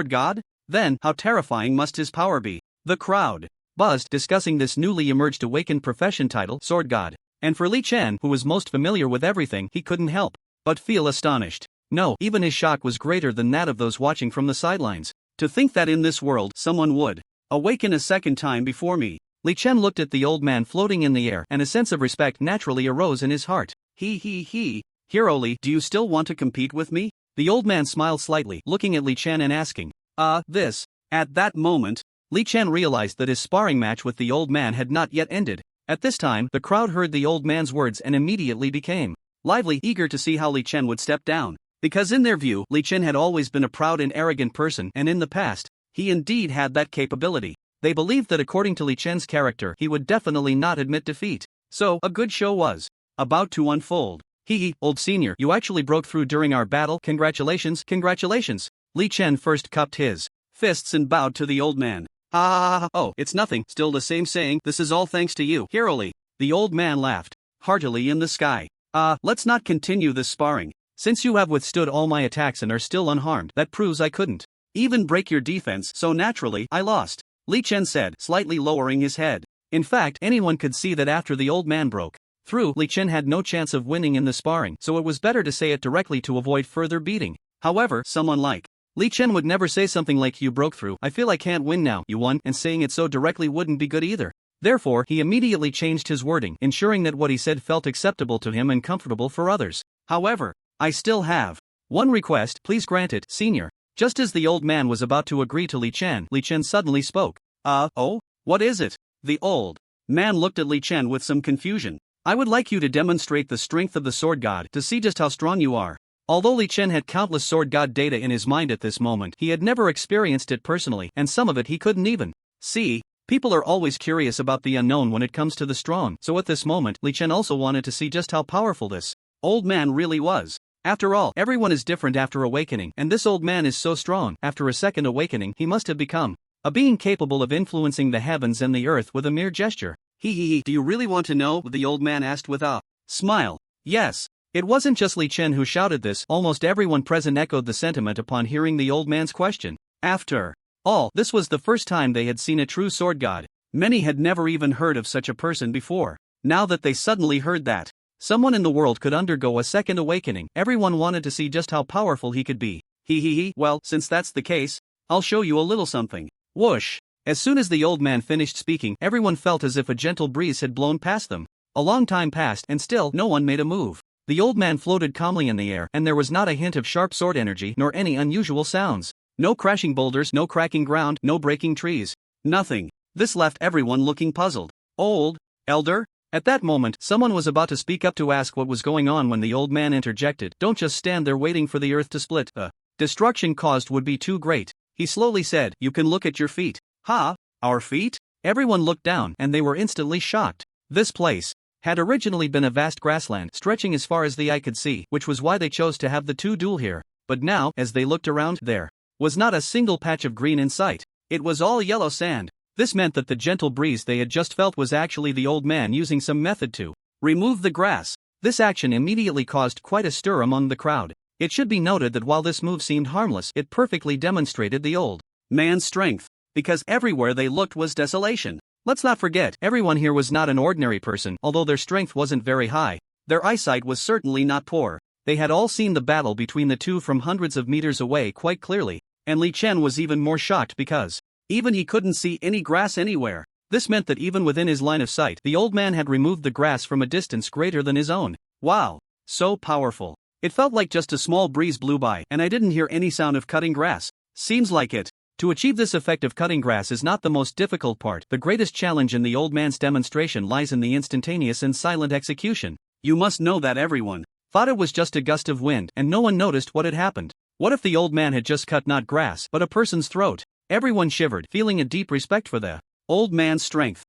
God? Then, how terrifying must his power be? The crowd buzzed, discussing this newly emerged awakened profession title, Sword God. And for Li Chen, who was most familiar with everything, he couldn't help but feel astonished. No, even his shock was greater than that of those watching from the sidelines. To think that in this world, someone would awaken a second time before me. Li Chen looked at the old man floating in the air, and a sense of respect naturally arose in his heart. Hiroli, do you still want to compete with me? The old man smiled slightly, looking at Li Chen and asking, this. At that moment, Li Chen realized that his sparring match with the old man had not yet ended. At this time, the crowd heard the old man's words and immediately became lively, eager to see how Li Chen would step down. Because in their view, Li Chen had always been a proud and arrogant person, and in the past, he indeed had that capability. They believed that according to Li Chen's character, he would definitely not admit defeat. So, a good show was about to unfold. Old senior, you actually broke through during our battle. Congratulations. Li Chen first cupped his fists and bowed to the old man. Oh, it's nothing, still the same saying, this is all thanks to you, Hiroli. The old man laughed heartily in the sky. Let's not continue this sparring. Since you have withstood all my attacks and are still unharmed, that proves I couldn't even break your defense, so naturally, I lost. Li Chen said, slightly lowering his head. In fact, anyone could see that after the old man broke through, Li Chen had no chance of winning in the sparring, so it was better to say it directly to avoid further beating. However, someone like Li Chen would never say something like you broke through, I feel I can't win now, you won, and saying it so directly wouldn't be good either. Therefore, he immediately changed his wording, ensuring that what he said felt acceptable to him and comfortable for others. However, I still have one request, please grant it, senior. Just as the old man was about to agree to Li Chen suddenly spoke. Oh? What is it? The old man looked at Li Chen with some confusion. I would like you to demonstrate the strength of the sword god to see just how strong you are. Although Li Chen had countless sword god data in his mind at this moment, he had never experienced it personally, and some of it he couldn't even see. People are always curious about the unknown when it comes to the strong, so at this moment, Li Chen also wanted to see just how powerful this old man really was. After all, everyone is different after awakening, and this old man is so strong. After a second awakening, he must have become a being capable of influencing the heavens and the earth with a mere gesture. Do you really want to know? The old man asked with a smile. Yes. It wasn't just Li Chen who shouted this, almost everyone present echoed the sentiment upon hearing the old man's question. After all, this was the first time they had seen a true sword god. Many had never even heard of such a person before. Now that they suddenly heard that someone in the world could undergo a second awakening, everyone wanted to see just how powerful he could be. Well, since that's the case, I'll show you a little something. Whoosh! As soon as the old man finished speaking, everyone felt as if a gentle breeze had blown past them. A long time passed, and still, no one made a move. The old man floated calmly in the air, and there was not a hint of sharp sword energy nor any unusual sounds. No crashing boulders, no cracking ground, no breaking trees. Nothing. This left everyone looking puzzled. Old? Elder? At that moment, someone was about to speak up to ask what was going on when the old man interjected. Don't just stand there waiting for the earth to split. Destruction caused would be too great. He slowly said, you can look at your feet. Our feet? Everyone looked down, and they were instantly shocked. This place had originally been a vast grassland stretching as far as the eye could see, which was why they chose to have the two duel here. But now, as they looked around, there was not a single patch of green in sight. It was all yellow sand. This meant that the gentle breeze they had just felt was actually the old man using some method to remove the grass. This action immediately caused quite a stir among the crowd. It should be noted that while this move seemed harmless, it perfectly demonstrated the old man's strength, because everywhere they looked was desolation. Let's not forget, everyone here was not an ordinary person. Although their strength wasn't very high, their eyesight was certainly not poor. They had all seen the battle between the two from hundreds of meters away quite clearly, and Li Chen was even more shocked because even he couldn't see any grass anywhere. This meant that even within his line of sight, the old man had removed the grass from a distance greater than his own. Wow! So powerful. It felt like just a small breeze blew by, and I didn't hear any sound of cutting grass. Seems like it. To achieve this effect of cutting grass is not the most difficult part. The greatest challenge in the old man's demonstration lies in the instantaneous and silent execution. You must know that everyone thought it was just a gust of wind, and no one noticed what had happened. What if the old man had just cut not grass, but a person's throat? Everyone shivered, feeling a deep respect for the old man's strength.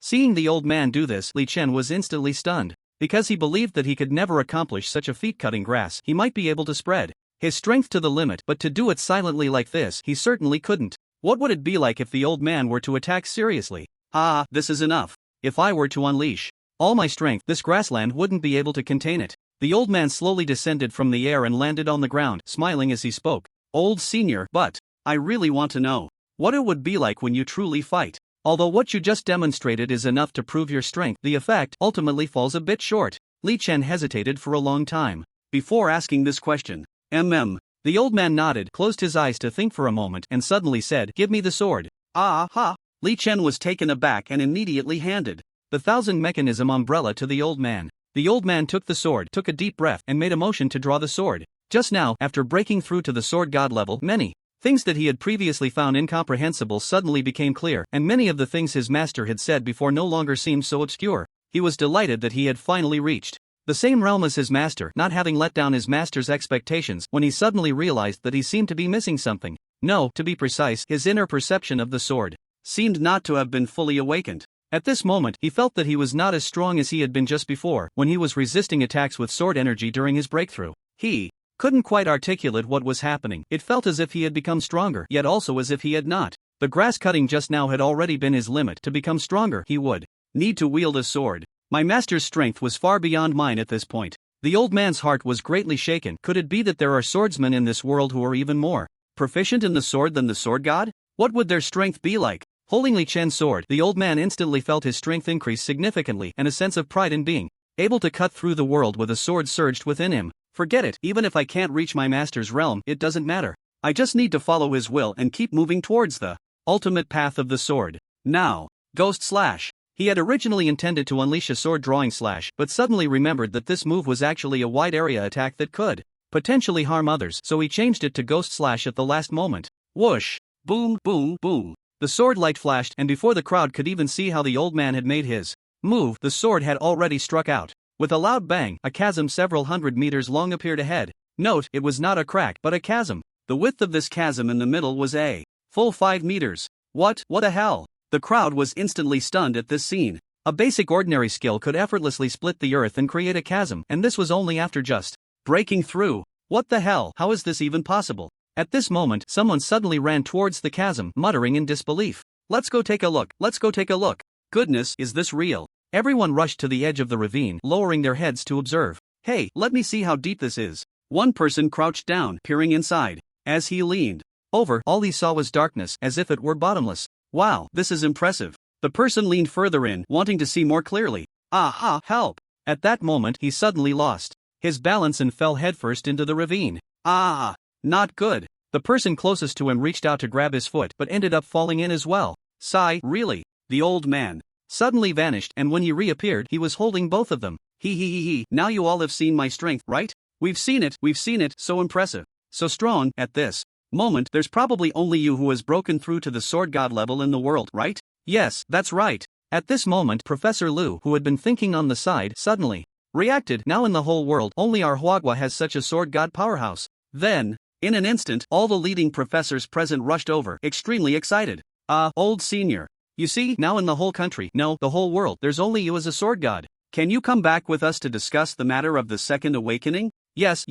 Seeing the old man do this, Li Chen was instantly stunned. Because he believed that he could never accomplish such a feat cutting grass, he might be able to spread his strength to the limit, but to do it silently like this, he certainly couldn't. What would it be like if the old man were to attack seriously? This is enough. If I were to unleash all my strength, this grassland wouldn't be able to contain it. The old man slowly descended from the air and landed on the ground, smiling as he spoke. Old senior, but I really want to know what it would be like when you truly fight. Although what you just demonstrated is enough to prove your strength, the effect ultimately falls a bit short. Li Chen hesitated for a long time before asking this question. The old man nodded, closed his eyes to think for a moment, and suddenly said, give me the sword. Li Chen was taken aback and immediately handed the 1000-mechanism umbrella to the old man. The old man took the sword, took a deep breath, and made a motion to draw the sword. Just now, after breaking through to the sword god level, many things that he had previously found incomprehensible suddenly became clear, and many of the things his master had said before no longer seemed so obscure. He was delighted that he had finally reached the same realm as his master, not having let down his master's expectations, when he suddenly realized that he seemed to be missing something. No, to be precise, his inner perception of the sword seemed not to have been fully awakened. At this moment, he felt that he was not as strong as he had been just before, when he was resisting attacks with sword energy during his breakthrough. He couldn't quite articulate what was happening. It felt as if he had become stronger, yet also as if he had not. The grass cutting just now had already been his limit. To become stronger, he would need to wield a sword. My master's strength was far beyond mine at this point. The old man's heart was greatly shaken. Could it be that there are swordsmen in this world who are even more proficient in the sword than the sword god? What would their strength be like? Holding Li Chen's sword, the old man instantly felt his strength increase significantly, and a sense of pride in being able to cut through the world with a sword surged within him. Forget it, even if I can't reach my master's realm, it doesn't matter. I just need to follow his will and keep moving towards the ultimate path of the sword. Now, Ghost Slash. He had originally intended to unleash a sword drawing slash, but suddenly remembered that this move was actually a wide area attack that could potentially harm others, so he changed it to Ghost Slash at the last moment. Whoosh! Boom, boom, boom. The sword light flashed, and before the crowd could even see how the old man had made his move, the sword had already struck out. With a loud bang, a chasm several hundred meters long appeared ahead. Note, it was not a crack, but a chasm. The width of this chasm in the middle was a full 5 meters. What the hell? The crowd was instantly stunned at this scene. A basic ordinary skill could effortlessly split the earth and create a chasm, and this was only after just breaking through. What the hell? How is this even possible? At this moment, someone suddenly ran towards the chasm, muttering in disbelief. Let's go take a look. Let's go take a look. Goodness, is this real? Everyone rushed to the edge of the ravine, lowering their heads to observe. Hey, let me see how deep this is. One person crouched down, peering inside. As he leaned over, all he saw was darkness, as if it were bottomless. Wow, this is impressive. The person leaned further in, wanting to see more clearly. Aha, help! At that moment, he suddenly lost his balance and fell headfirst into the ravine. Ah, not good. The person closest to him reached out to grab his foot, but ended up falling in as well. Sigh, really? The old man suddenly vanished, and when he reappeared, he was holding both of them. He. Now you all have seen my strength, right? We've seen it, so impressive. So strong. At this moment, there's probably only you who has broken through to the sword god level in the world, right? Yes, that's right. At this moment, Professor Lu, who had been thinking on the side, suddenly reacted. Now in the whole world, only our Huagua has such a sword god powerhouse. Then, in an instant, all the leading professors present rushed over, extremely excited. Old senior. You see, now in the whole country, no, the whole world, there's only you as a sword god. Can you come back with us to discuss the matter of the second awakening? Yes,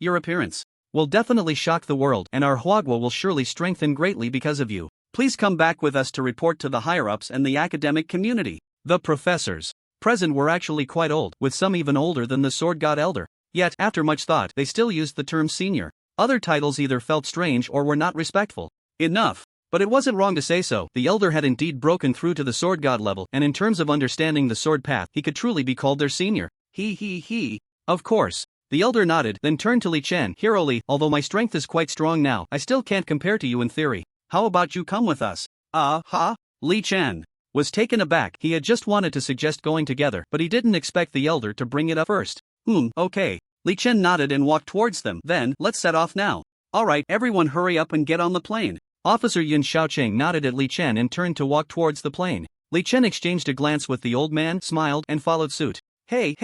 your appearance will definitely shock the world, and our Huagua will surely strengthen greatly because of you. Please come back with us to report to the higher-ups and the academic community. The professors present were actually quite old, with some even older than the sword god elder. Yet, after much thought, they still used the term senior. Other titles either felt strange or were not respectful enough. But it wasn't wrong to say so. The elder had indeed broken through to the sword god level, and in terms of understanding the sword path, he could truly be called their senior. He. Of course. The elder nodded, then turned to Li Chen. Hero Li, although my strength is quite strong now, I still can't compare to you in theory. How about you come with us? Li Chen was taken aback. He had just wanted to suggest going together, but he didn't expect the elder to bring it up first. Okay. Li Chen nodded and walked towards them. Then, let's set off now. Alright, everyone hurry up and get on the plane. Officer Yun Xiaocheng nodded at Li Chen and turned to walk towards the plane. Li Chen exchanged a glance with the old man, smiled, and followed suit. Hey,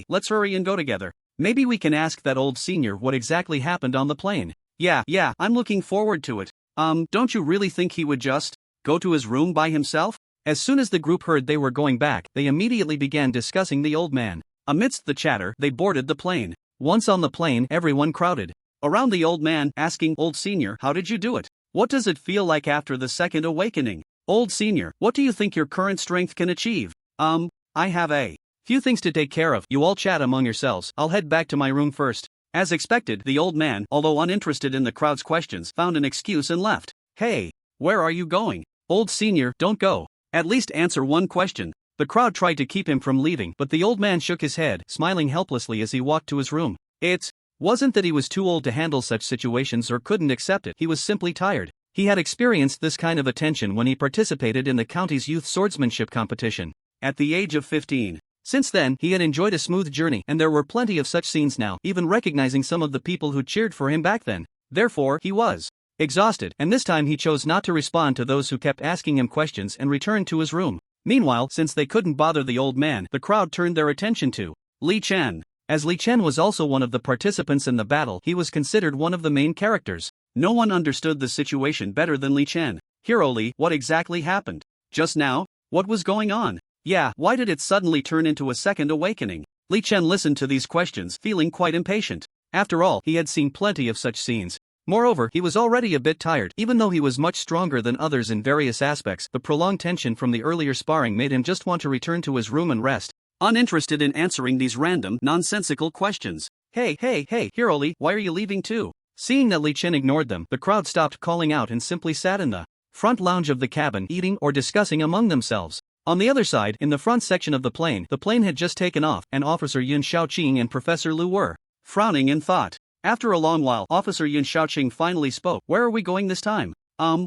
let's hurry and go together. Maybe we can ask that old senior what exactly happened on the plane. Yeah, I'm looking forward to it. Don't you really think he would just go to his room by himself? As soon as the group heard they were going back, they immediately began discussing the old man. Amidst the chatter, they boarded the plane. Once on the plane, everyone crowded around the old man, asking, Old senior, how did you do it? What does it feel like after the second awakening? Old senior, what do you think your current strength can achieve? I have a few things to take care of. You all chat among yourselves. I'll head back to my room first. As expected, the old man, although uninterested in the crowd's questions, found an excuse and left. Hey, where are you going? Old senior, don't go. At least answer one question. The crowd tried to keep him from leaving, but the old man shook his head, smiling helplessly as he walked to his room. It wasn't that he was too old to handle such situations or couldn't accept it, he was simply tired. He had experienced this kind of attention when he participated in the county's youth swordsmanship competition at the age of 15. Since then, he had enjoyed a smooth journey, and there were plenty of such scenes now, even recognizing some of the people who cheered for him back then. Therefore, he was exhausted, and this time he chose not to respond to those who kept asking him questions and returned to his room. Meanwhile, since they couldn't bother the old man, the crowd turned their attention to Li Chen. As Li Chen was also one of the participants in the battle, he was considered one of the main characters. No one understood the situation better than Li Chen. Hero Li, what exactly happened? Just now? What was going on? Yeah, why did it suddenly turn into a second awakening? Li Chen listened to these questions, feeling quite impatient. After all, he had seen plenty of such scenes. Moreover, he was already a bit tired. Even though he was much stronger than others in various aspects, the prolonged tension from the earlier sparring made him just want to return to his room and rest. uninterested in answering these random, nonsensical questions. Hey, Hiroli, why are you leaving too? Seeing that Li Chen ignored them, the crowd stopped calling out and simply sat in the front lounge of the cabin eating or discussing among themselves. On the other side, in the front section of the plane had just taken off, and Officer Yun Shaoqing and Professor Lu were frowning in thought. After a long while, Officer Yun Shaoqing finally spoke. Where are we going this time?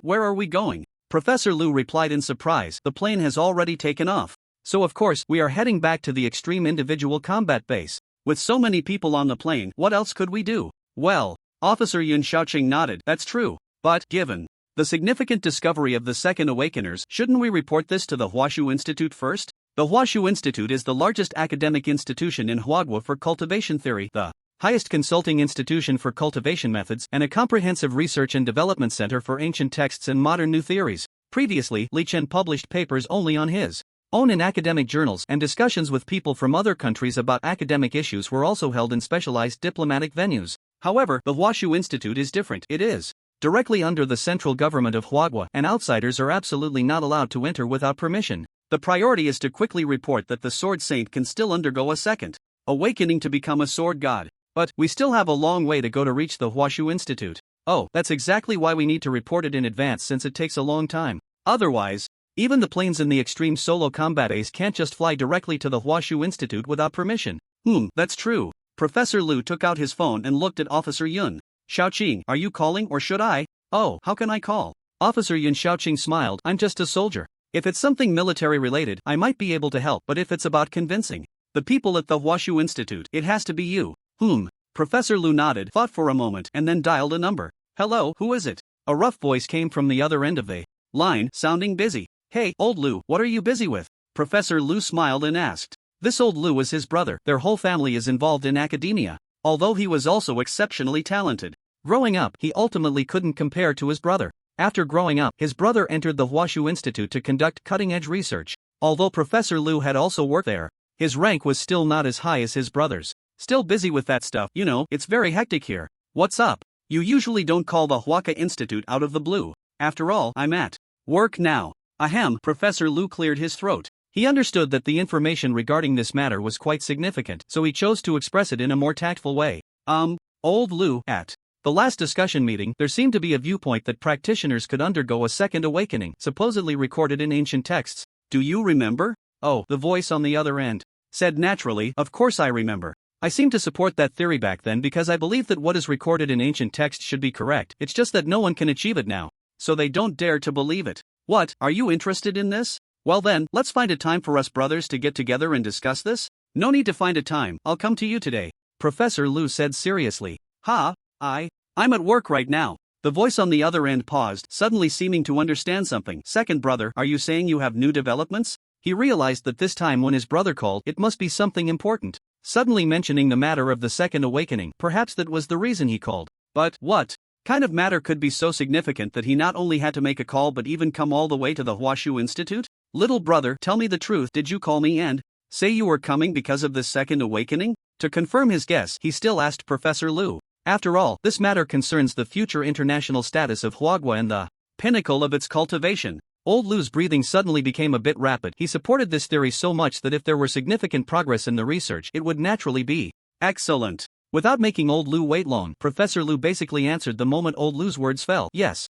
Where are we going? Professor Lu replied in surprise. The plane has already taken off. So of course, we are heading back to the extreme individual combat base. With so many people on the plane, what else could we do? Well, Officer Yun Shaoqing nodded. That's true. But, given the significant discovery of the Second Awakeners, shouldn't we report this to the Huashu Institute first? The Huashu Institute is the largest academic institution in Huagua for cultivation theory, the highest consulting institution for cultivation methods, and a comprehensive research and development center for ancient texts and modern new theories. Previously, Li Chen published papers only on his own in academic journals, and discussions with people from other countries about academic issues were also held in specialized diplomatic venues. However, the Huashu Institute is different. It is directly under the central government of Huagua, and outsiders are absolutely not allowed to enter without permission. The priority is to quickly report that the Sword Saint can still undergo a second awakening to become a sword god. But we still have a long way to go to reach the Huashu Institute. Oh, that's exactly why we need to report it in advance, since it takes a long time. Otherwise, even the planes in the extreme solo combat base can't just fly directly to the Huashu Institute without permission. That's true. Professor Lu took out his phone and looked at Officer Yun. Shaoqing, are you calling or should I? Oh, how can I call? Officer Yun Shaoqing smiled. I'm just a soldier. If it's something military related, I might be able to help, but if it's about convincing the people at the Huashu Institute, it has to be you. Professor Lu nodded, thought for a moment, and then dialed a number. Hello, who is it? A rough voice came from the other end of the line, sounding busy. Hey, old Lu, what are you busy with? Professor Lu smiled and asked. This old Lu is his brother. Their whole family is involved in academia, although he was also exceptionally talented. Growing up, he ultimately couldn't compare to his brother. After growing up, his brother entered the Huashu Institute to conduct cutting-edge research. Although Professor Lu had also worked there, his rank was still not as high as his brother's. Still busy with that stuff, you know, it's very hectic here. What's up? You usually don't call the Huaka Institute out of the blue. After all, I'm at work now. Ahem, Professor Lu cleared his throat. He understood that the information regarding this matter was quite significant, so he chose to express it in a more tactful way. Old Lu, at the last discussion meeting, there seemed to be a viewpoint that practitioners could undergo a second awakening, supposedly recorded in ancient texts. Do you remember? Oh, the voice on the other end said naturally, of course I remember. I seemed to support that theory back then because I believe that what is recorded in ancient texts should be correct. It's just that no one can achieve it now, so they don't dare to believe it. What, are you interested in this? Well then, let's find a time for us brothers to get together and discuss this. No need to find a time, I'll come to you today. Professor Lu said seriously. I'm at work right now. The voice on the other end paused, suddenly seeming to understand something. Second brother, are you saying you have new developments? He realized that this time when his brother called, it must be something important. Suddenly mentioning the matter of the second awakening, perhaps that was the reason he called. But what kind of matter could be so significant that he not only had to make a call but even come all the way to the Huashu Institute? Little brother, tell me the truth, did you call me and say you were coming because of this second awakening? To confirm his guess, he still asked Professor Lu. After all, this matter concerns the future international status of Huagua and the pinnacle of its cultivation. Old Lu's breathing suddenly became a bit rapid. He supported this theory so much that if there were significant progress in the research, it would naturally be excellent. Without making Old Lu wait long, Professor Lu basically answered the moment Old Lu's words fell. Yes.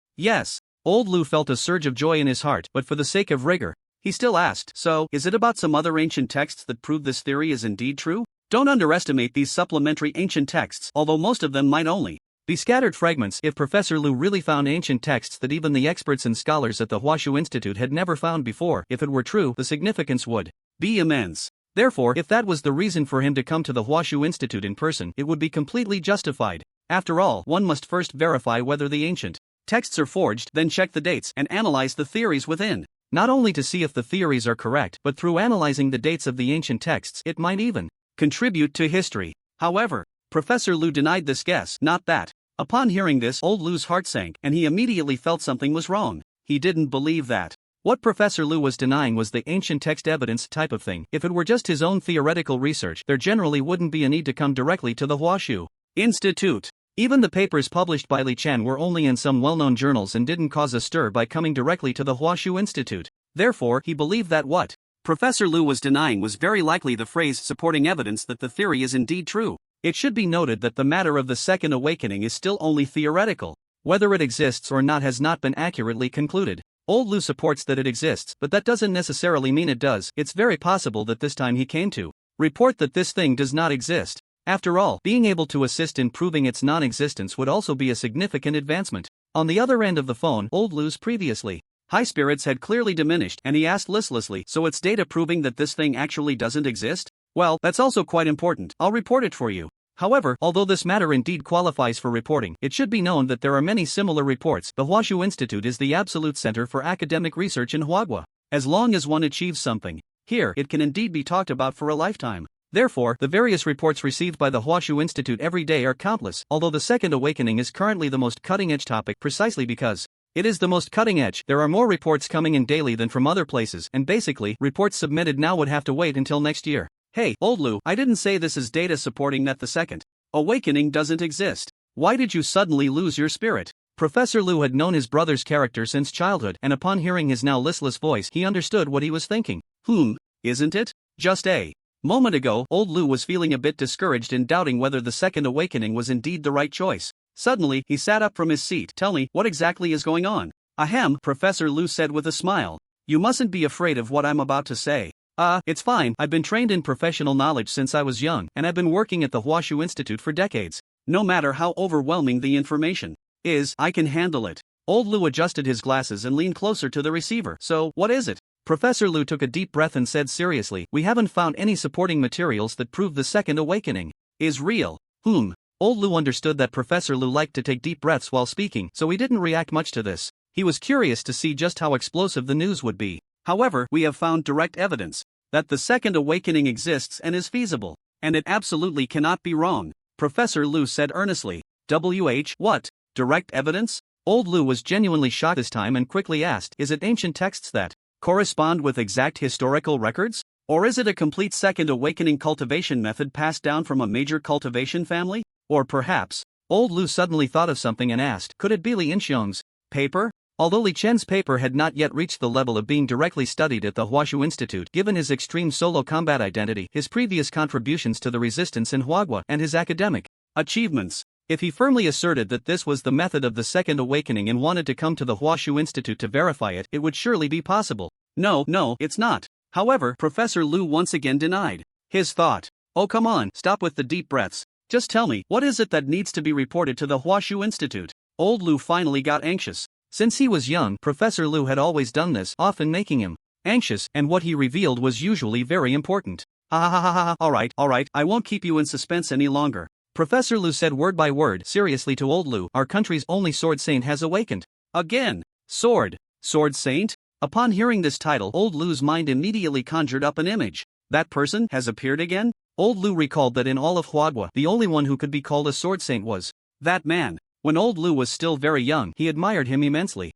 Old Lu felt a surge of joy in his heart, but for the sake of rigor, he still asked, so, is it about some other ancient texts that prove this theory is indeed true? Don't underestimate these supplementary ancient texts, although most of them might only be scattered fragments. If Professor Lu really found ancient texts that even the experts and scholars at the Huashu Institute had never found before, if it were true, the significance would be immense. Therefore, if that was the reason for him to come to the Huashu Institute in person, it would be completely justified. After all, one must first verify whether the ancient texts are forged, then check the dates and analyze the theories within. Not only to see if the theories are correct, but through analyzing the dates of the ancient texts, it might even contribute to history. However, Professor Lu denied this guess. Not that. Upon hearing this, Old Lu's heart sank, and he immediately felt something was wrong. He didn't believe that. What Professor Lu was denying was the ancient text evidence type of thing. If it were just his own theoretical research, there generally wouldn't be a need to come directly to the Huashu Institute. Even the papers published by Li Chen were only in some well-known journals and didn't cause a stir by coming directly to the Huashu Institute. Therefore, he believed that what Professor Lu was denying was very likely the phrase supporting evidence that the theory is indeed true. It should be noted that the matter of the second awakening is still only theoretical. Whether it exists or not has not been accurately concluded. Old Lu supports that it exists, but that doesn't necessarily mean it does. It's very possible that this time he came to report that this thing does not exist. After all, being able to assist in proving its non-existence would also be a significant advancement. On the other end of the phone, Old Lu's previously high spirits had clearly diminished, and he asked listlessly, so it's data proving that this thing actually doesn't exist? Well, that's also quite important. I'll report it for you. However, although this matter indeed qualifies for reporting, it should be known that there are many similar reports. The Huashu Institute is the absolute center for academic research in Huagua. As long as one achieves something here, it can indeed be talked about for a lifetime. Therefore, the various reports received by the Huashu Institute every day are countless, although the Second Awakening is currently the most cutting-edge topic precisely because it is the most cutting-edge. There are more reports coming in daily than from other places, and basically, reports submitted now would have to wait until next year. Hey, Old Lu, I didn't say this is data supporting that the Second Awakening doesn't exist. Why did you suddenly lose your spirit? Professor Lu had known his brother's character since childhood, and upon hearing his now listless voice, he understood what he was thinking. Isn't it? Just a moment ago, Old Lu was feeling a bit discouraged and doubting whether the Second Awakening was indeed the right choice. Suddenly, he sat up from his seat. Tell me, what exactly is going on? Ahem, Professor Lu said with a smile. You mustn't be afraid of what I'm about to say. It's fine. I've been trained in professional knowledge since I was young, and I've been working at the Huashu Institute for decades. No matter how overwhelming the information is, I can handle it. Old Lu adjusted his glasses and leaned closer to the receiver. So, what is it? Professor Lu took a deep breath and said seriously, we haven't found any supporting materials that prove the Second Awakening is real. Old Lu understood that Professor Lu liked to take deep breaths while speaking, so he didn't react much to this. He was curious to see just how explosive the news would be. However, we have found direct evidence that the Second Awakening exists and is feasible, and it absolutely cannot be wrong, Professor Lu said earnestly. What? Direct evidence? Old Lu was genuinely shocked this time and quickly asked, is it ancient texts that correspond with exact historical records? Or is it a complete Second Awakening cultivation method passed down from a major cultivation family? Or perhaps, Old Lu suddenly thought of something and asked, could it be Li Inxiong's paper? Although Li Chen's paper had not yet reached the level of being directly studied at the Huashu Institute, given his extreme solo combat identity, his previous contributions to the resistance in Huagua, and his academic achievements, if he firmly asserted that this was the method of the Second Awakening and wanted to come to the Huashu Institute to verify it, it would surely be possible. No, it's not. However, Professor Lu once again denied his thought. Oh come on, stop with the deep breaths. Just tell me, what is it that needs to be reported to the Huashu Institute? Old Lu finally got anxious. Since he was young, Professor Lu had always done this, often making him anxious, and what he revealed was usually very important. Alright, I won't keep you in suspense any longer. Professor Lu said word by word seriously to Old Lu, our country's only sword saint has awakened. Again. Sword saint? Upon hearing this title, Old Lu's mind immediately conjured up an image. That person has appeared again? Old Lu recalled that in all of Huagua, the only one who could be called a sword saint was that man. When Old Lu was still very young, he admired him immensely.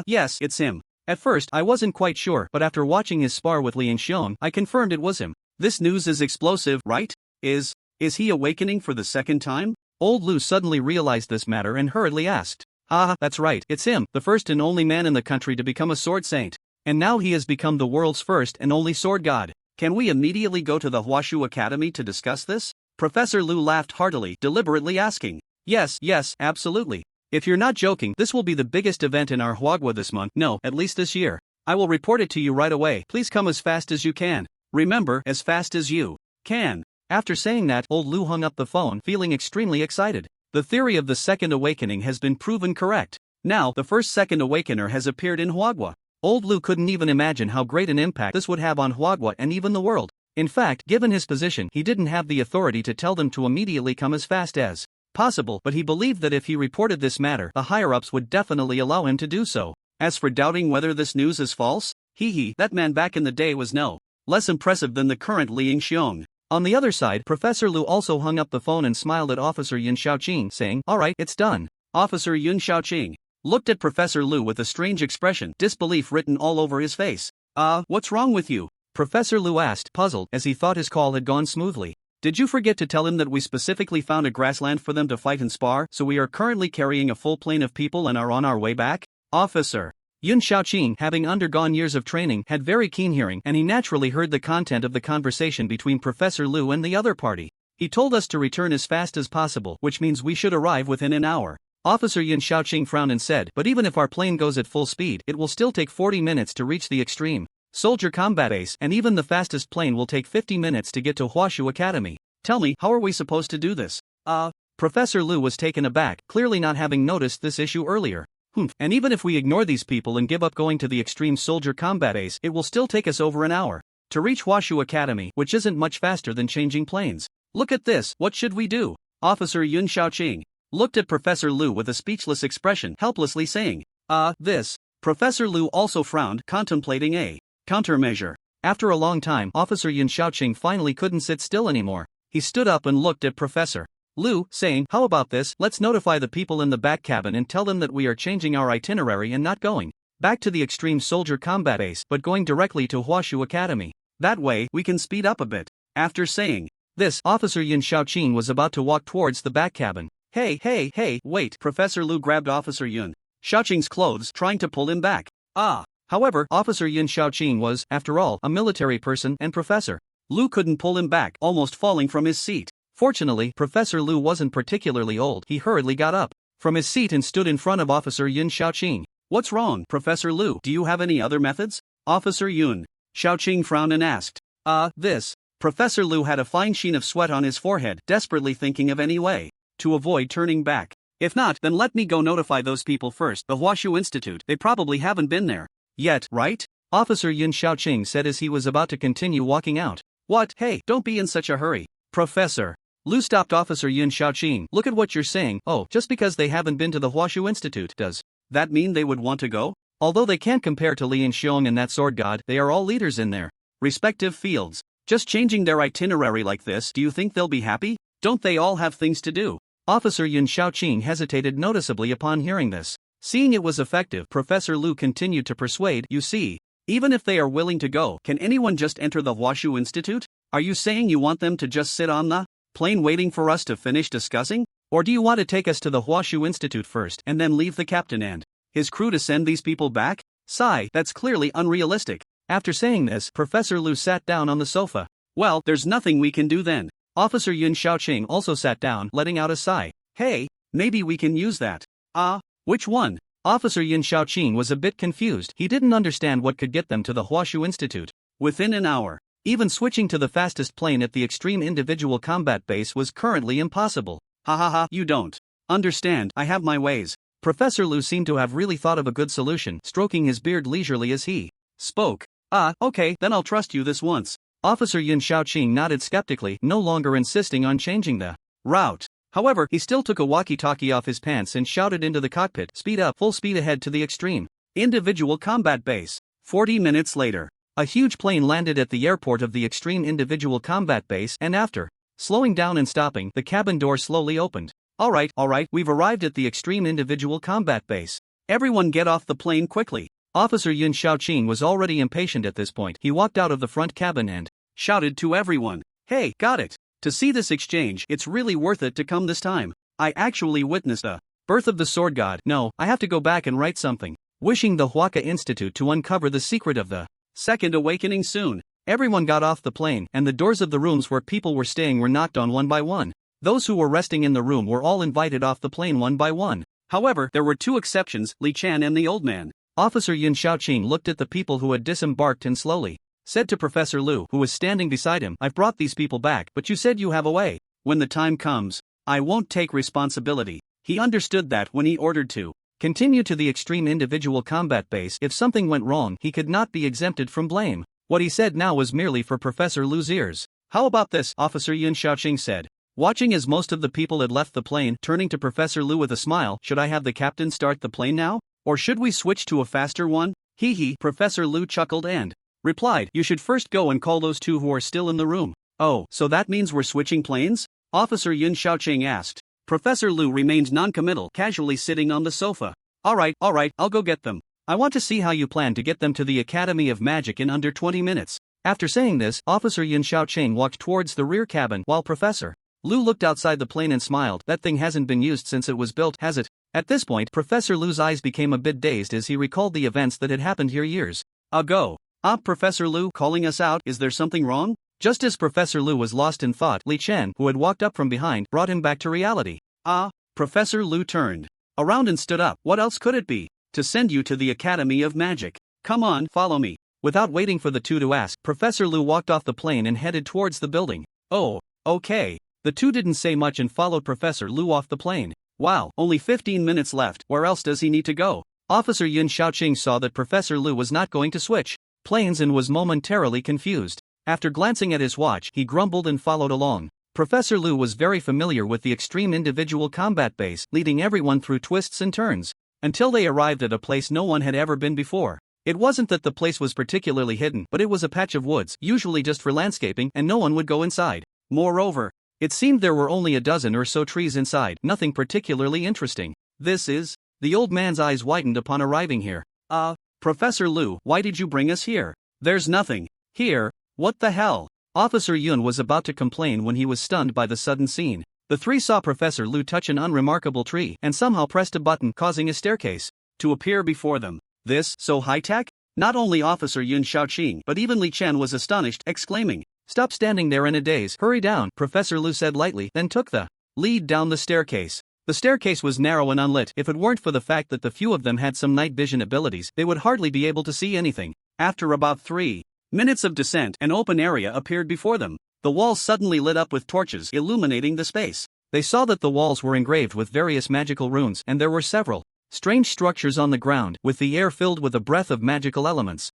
Yes, it's him. At first, I wasn't quite sure, but after watching his spar with Li Inxiong, I confirmed it was him. This news is explosive, right? Is he awakening for the second time? Old Lu suddenly realized this matter and hurriedly asked. That's right, it's him, the first and only man in the country to become a sword saint. And now he has become the world's first and only sword god. Can we immediately go to the Huashu Academy to discuss this? Professor Lu laughed heartily, deliberately asking. Yes, absolutely. If you're not joking, this will be the biggest event in our Huagua this month, no, at least this year. I will report it to you right away. Please come as fast as you can. Remember, as fast as you can. After saying that, Old Lu hung up the phone, feeling extremely excited. The theory of the Second Awakening has been proven correct. Now, the first Second Awakener has appeared in Huagua. Old Lu couldn't even imagine how great an impact this would have on Huagua and even the world. In fact, given his position, he didn't have the authority to tell them to immediately come as fast as possible, but he believed that if he reported this matter, the higher-ups would definitely allow him to do so. As for doubting whether this news is false, that man back in the day was no less impressive than the current Li Inxiong. On the other side, Professor Lu also hung up the phone and smiled at Officer Yun Xiaoqing, saying, alright, it's done. Officer Yun Xiaoqing looked at Professor Lu with a strange expression, disbelief written all over his face. What's wrong with you? Professor Lu asked, puzzled, as he thought his call had gone smoothly. Did you forget to tell him that we specifically found a grassland for them to fight and spar, so we are currently carrying a full plane of people and are on our way back? Officer Yun Xiaoqing, having undergone years of training, had very keen hearing, and he naturally heard the content of the conversation between Professor Lu and the other party. He told us to return as fast as possible, which means we should arrive within an hour. Officer Yun Xiaoqing frowned and said, but even if our plane goes at full speed, it will still take 40 minutes to reach the extreme soldier combat base, and even the fastest plane will take 50 minutes to get to Huashu Academy. Tell me, how are we supposed to do this? Professor Lu was taken aback, clearly not having noticed this issue earlier. And even if we ignore these people and give up going to the extreme soldier combat base, it will still take us over an hour to reach Huashu Academy, which isn't much faster than changing planes. Look at this, what should we do? Officer Yun Xiaoqing looked at Professor Lu with a speechless expression, helplessly saying, this. Professor Lu also frowned, contemplating a countermeasure. After a long time, Officer Yun Xiaoqing finally couldn't sit still anymore. He stood up and looked at Professor Lu, saying, how about this, let's notify the people in the back cabin and tell them that we are changing our itinerary and not going back to the extreme soldier combat base, but going directly to Huashu Academy. That way, we can speed up a bit. After saying this, Officer Yun Xiaoqing was about to walk towards the back cabin. Hey, wait. Professor Lu grabbed Officer Yun Xiaoqing's clothes, trying to pull him back. However, Officer Yun Xiaoqing was, after all, a military person, and Professor Lu couldn't pull him back, almost falling from his seat. Fortunately, Professor Lu wasn't particularly old. He hurriedly got up from his seat and stood in front of Officer Yun Xiaoqing. What's wrong, Professor Lu? Do you have any other methods? Officer Yun Xiaoqing frowned and asked. This. Professor Lu had a fine sheen of sweat on his forehead, desperately thinking of any way to avoid turning back. If not, then let me go notify those people first, the Huashu Institute. They probably haven't been there yet, right? Officer Yun Xiaoqing said as he was about to continue walking out. What? Hey, don't be in such a hurry. Professor Lu stopped Officer Yun Xiaoqing. Look at what you're saying. Oh, just because they haven't been to the Huashu Institute, does that mean they would want to go? Although they can't compare to Lian Xiong and that sword god, they are all leaders in their respective fields. Just changing their itinerary like this, do you think they'll be happy? Don't they all have things to do? Officer Yun Xiaoqing hesitated noticeably upon hearing this. Seeing it was effective, Professor Lu continued to persuade, you see, even if they are willing to go, can anyone just enter the Huashu Institute? Are you saying you want them to just sit on the plane waiting for us to finish discussing? Or do you want to take us to the Huashu Institute first and then leave the captain and his crew to send these people back? Sigh, that's clearly unrealistic. After saying this, Professor Lu sat down on the sofa. Well, there's nothing we can do then. Officer Yun Xiaoqing also sat down, letting out a sigh. Hey, maybe we can use that. Which one? Officer Yun Xiaoqing was a bit confused. He didn't understand what could get them to the Huashu Institute within an hour. Even switching to the fastest plane at the extreme individual combat base was currently impossible. You don't understand, I have my ways. Professor Lu seemed to have really thought of a good solution, stroking his beard leisurely as he spoke. Okay, then I'll trust you this once. Officer Yun Xiaoqing nodded skeptically, no longer insisting on changing the route. However, he still took a walkie-talkie off his pants and shouted into the cockpit, speed up, full speed ahead to the extreme individual combat base. 40 minutes later, a huge plane landed at the airport of the extreme individual combat base, and after slowing down and stopping, the cabin door slowly opened. Alright, we've arrived at the extreme individual combat base. Everyone get off the plane quickly. Officer Yun Xiaoqing was already impatient at this point. He walked out of the front cabin and shouted to everyone. Hey, got it. To see this exchange, it's really worth it to come this time. I actually witnessed the birth of the sword god. No, I have to go back and write something. Wishing the Huaka Institute to uncover the secret of the second awakening soon. Everyone got off the plane, and the doors of the rooms where people were staying were knocked on one by one. Those who were resting in the room were all invited off the plane one by one. However, there were two exceptions, Li Chan and the old man. Officer Yun Xiaoqing looked at the people who had disembarked and slowly said to Professor Lu, who was standing beside him, I've brought these people back, but you said you have a way. When the time comes, I won't take responsibility. He understood that when he ordered to continue to the extreme individual combat base, if something went wrong, he could not be exempted from blame. What he said now was merely for Professor Lu's ears. How about this? Officer Yun Xiaoqing said. Watching as most of the people had left the plane, turning to Professor Lu with a smile, should I have the captain start the plane now? Or should we switch to a faster one? Professor Lu chuckled and replied, you should first go and call those two who are still in the room. Oh, so that means we're switching planes? Officer Yun Xiaoqing asked. Professor Lu remained non-committal, casually sitting on the sofa. Alright, I'll go get them. I want to see how you plan to get them to the Academy of Magic in under 20 minutes. After saying this, Officer Yun Xiaoqing walked towards the rear cabin while Professor Lu looked outside the plane and smiled. That thing hasn't been used since it was built, has it? At this point, Professor Lu's eyes became a bit dazed as he recalled the events that had happened here years ago. Professor Lu, calling us out, is there something wrong? Just as Professor Lu was lost in thought, Li Chen, who had walked up from behind, brought him back to reality. Professor Lu turned around and stood up. What else could it be? To send you to the Academy of Magic. Come on, follow me. Without waiting for the two to ask, Professor Lu walked off the plane and headed towards the building. Oh, okay. The two didn't say much and followed Professor Lu off the plane. Wow, only 15 minutes left. Where else does he need to go? Officer Yun Shaoqing saw that Professor Lu was not going to switch planes and was momentarily confused. After glancing at his watch, he grumbled and followed along. Professor Lu was very familiar with the extreme individual combat base, leading everyone through twists and turns, until they arrived at a place no one had ever been before. It wasn't that the place was particularly hidden, but it was a patch of woods, usually just for landscaping, and no one would go inside. Moreover, it seemed there were only a dozen or so trees inside, nothing particularly interesting. This is... The old man's eyes widened upon arriving here. Professor Lu, why did you bring us here? There's nothing here. What the hell? Officer Yun was about to complain when he was stunned by the sudden scene. The three saw Professor Lu touch an unremarkable tree and somehow pressed a button, causing a staircase to appear before them. This, so high-tech? Not only Officer Yun Shaoqing, but even Li Chen was astonished, exclaiming, "Stop standing there in a daze, hurry down," Professor Lu said lightly, then took the lead down the staircase. The staircase was narrow and unlit. If it weren't for the fact that the few of them had some night vision abilities, they would hardly be able to see anything. After about 3 minutes of descent, an open area appeared before them. The walls suddenly lit up with torches, illuminating the space. They saw that the walls were engraved with various magical runes, and there were several strange structures on the ground, with the air filled with a breath of magical elements.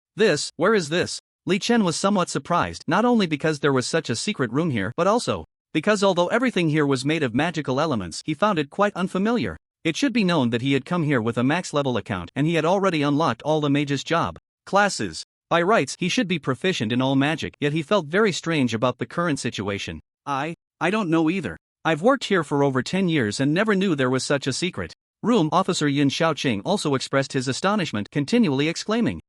Where is this? Li Chen was somewhat surprised, not only because there was such a secret room here, but also because although everything here was made of magical elements, he found it quite unfamiliar. It should be known that he had come here with a max level account and he had already unlocked all the mage's job classes. By rights, he should be proficient in all magic, yet he felt very strange about the current situation. I don't know either. I've worked here for over 10 years and never knew there was such a secret room. Officer Yun Shaoqing also expressed his astonishment, continually exclaiming,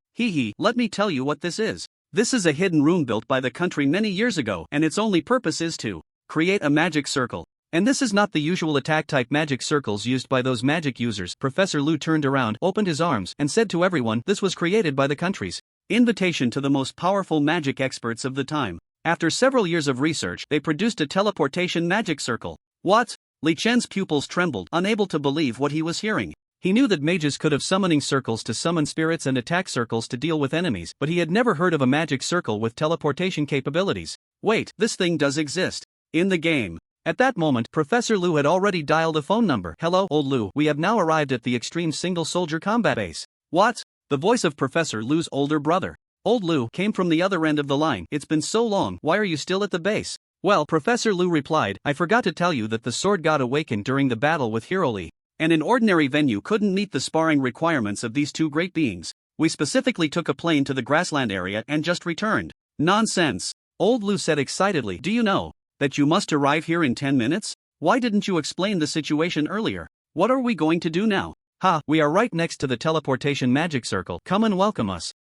let me tell you what this is. This is a hidden room built by the country many years ago, and its only purpose is to create a magic circle. And this is not the usual attack-type magic circles used by those magic users. Professor Lu turned around, opened his arms, and said to everyone, this was created by the country's invitation to the most powerful magic experts of the time. After several years of research, they produced a teleportation magic circle. What? Li Chen's pupils trembled, unable to believe what he was hearing. He knew that mages could have summoning circles to summon spirits and attack circles to deal with enemies, but he had never heard of a magic circle with teleportation capabilities. Wait, this thing does exist in the game. At that moment, Professor Lu had already dialed a phone number. Hello, old Lu, we have now arrived at the extreme single soldier combat base. What? The voice of Professor Lu's older brother, Old Lu, came from the other end of the line. It's been so long, why are you still at the base? Well, Professor Lu replied, I forgot to tell you that the sword god awakened during the battle with Hero Li, and an ordinary venue couldn't meet the sparring requirements of these two great beings. We specifically took a plane to the grassland area and just returned. Nonsense, Old Lu said excitedly. Do you know that you must arrive here in 10 minutes? Why didn't you explain the situation earlier? What are we going to do now? We are right next to the teleportation magic circle. Come and welcome us.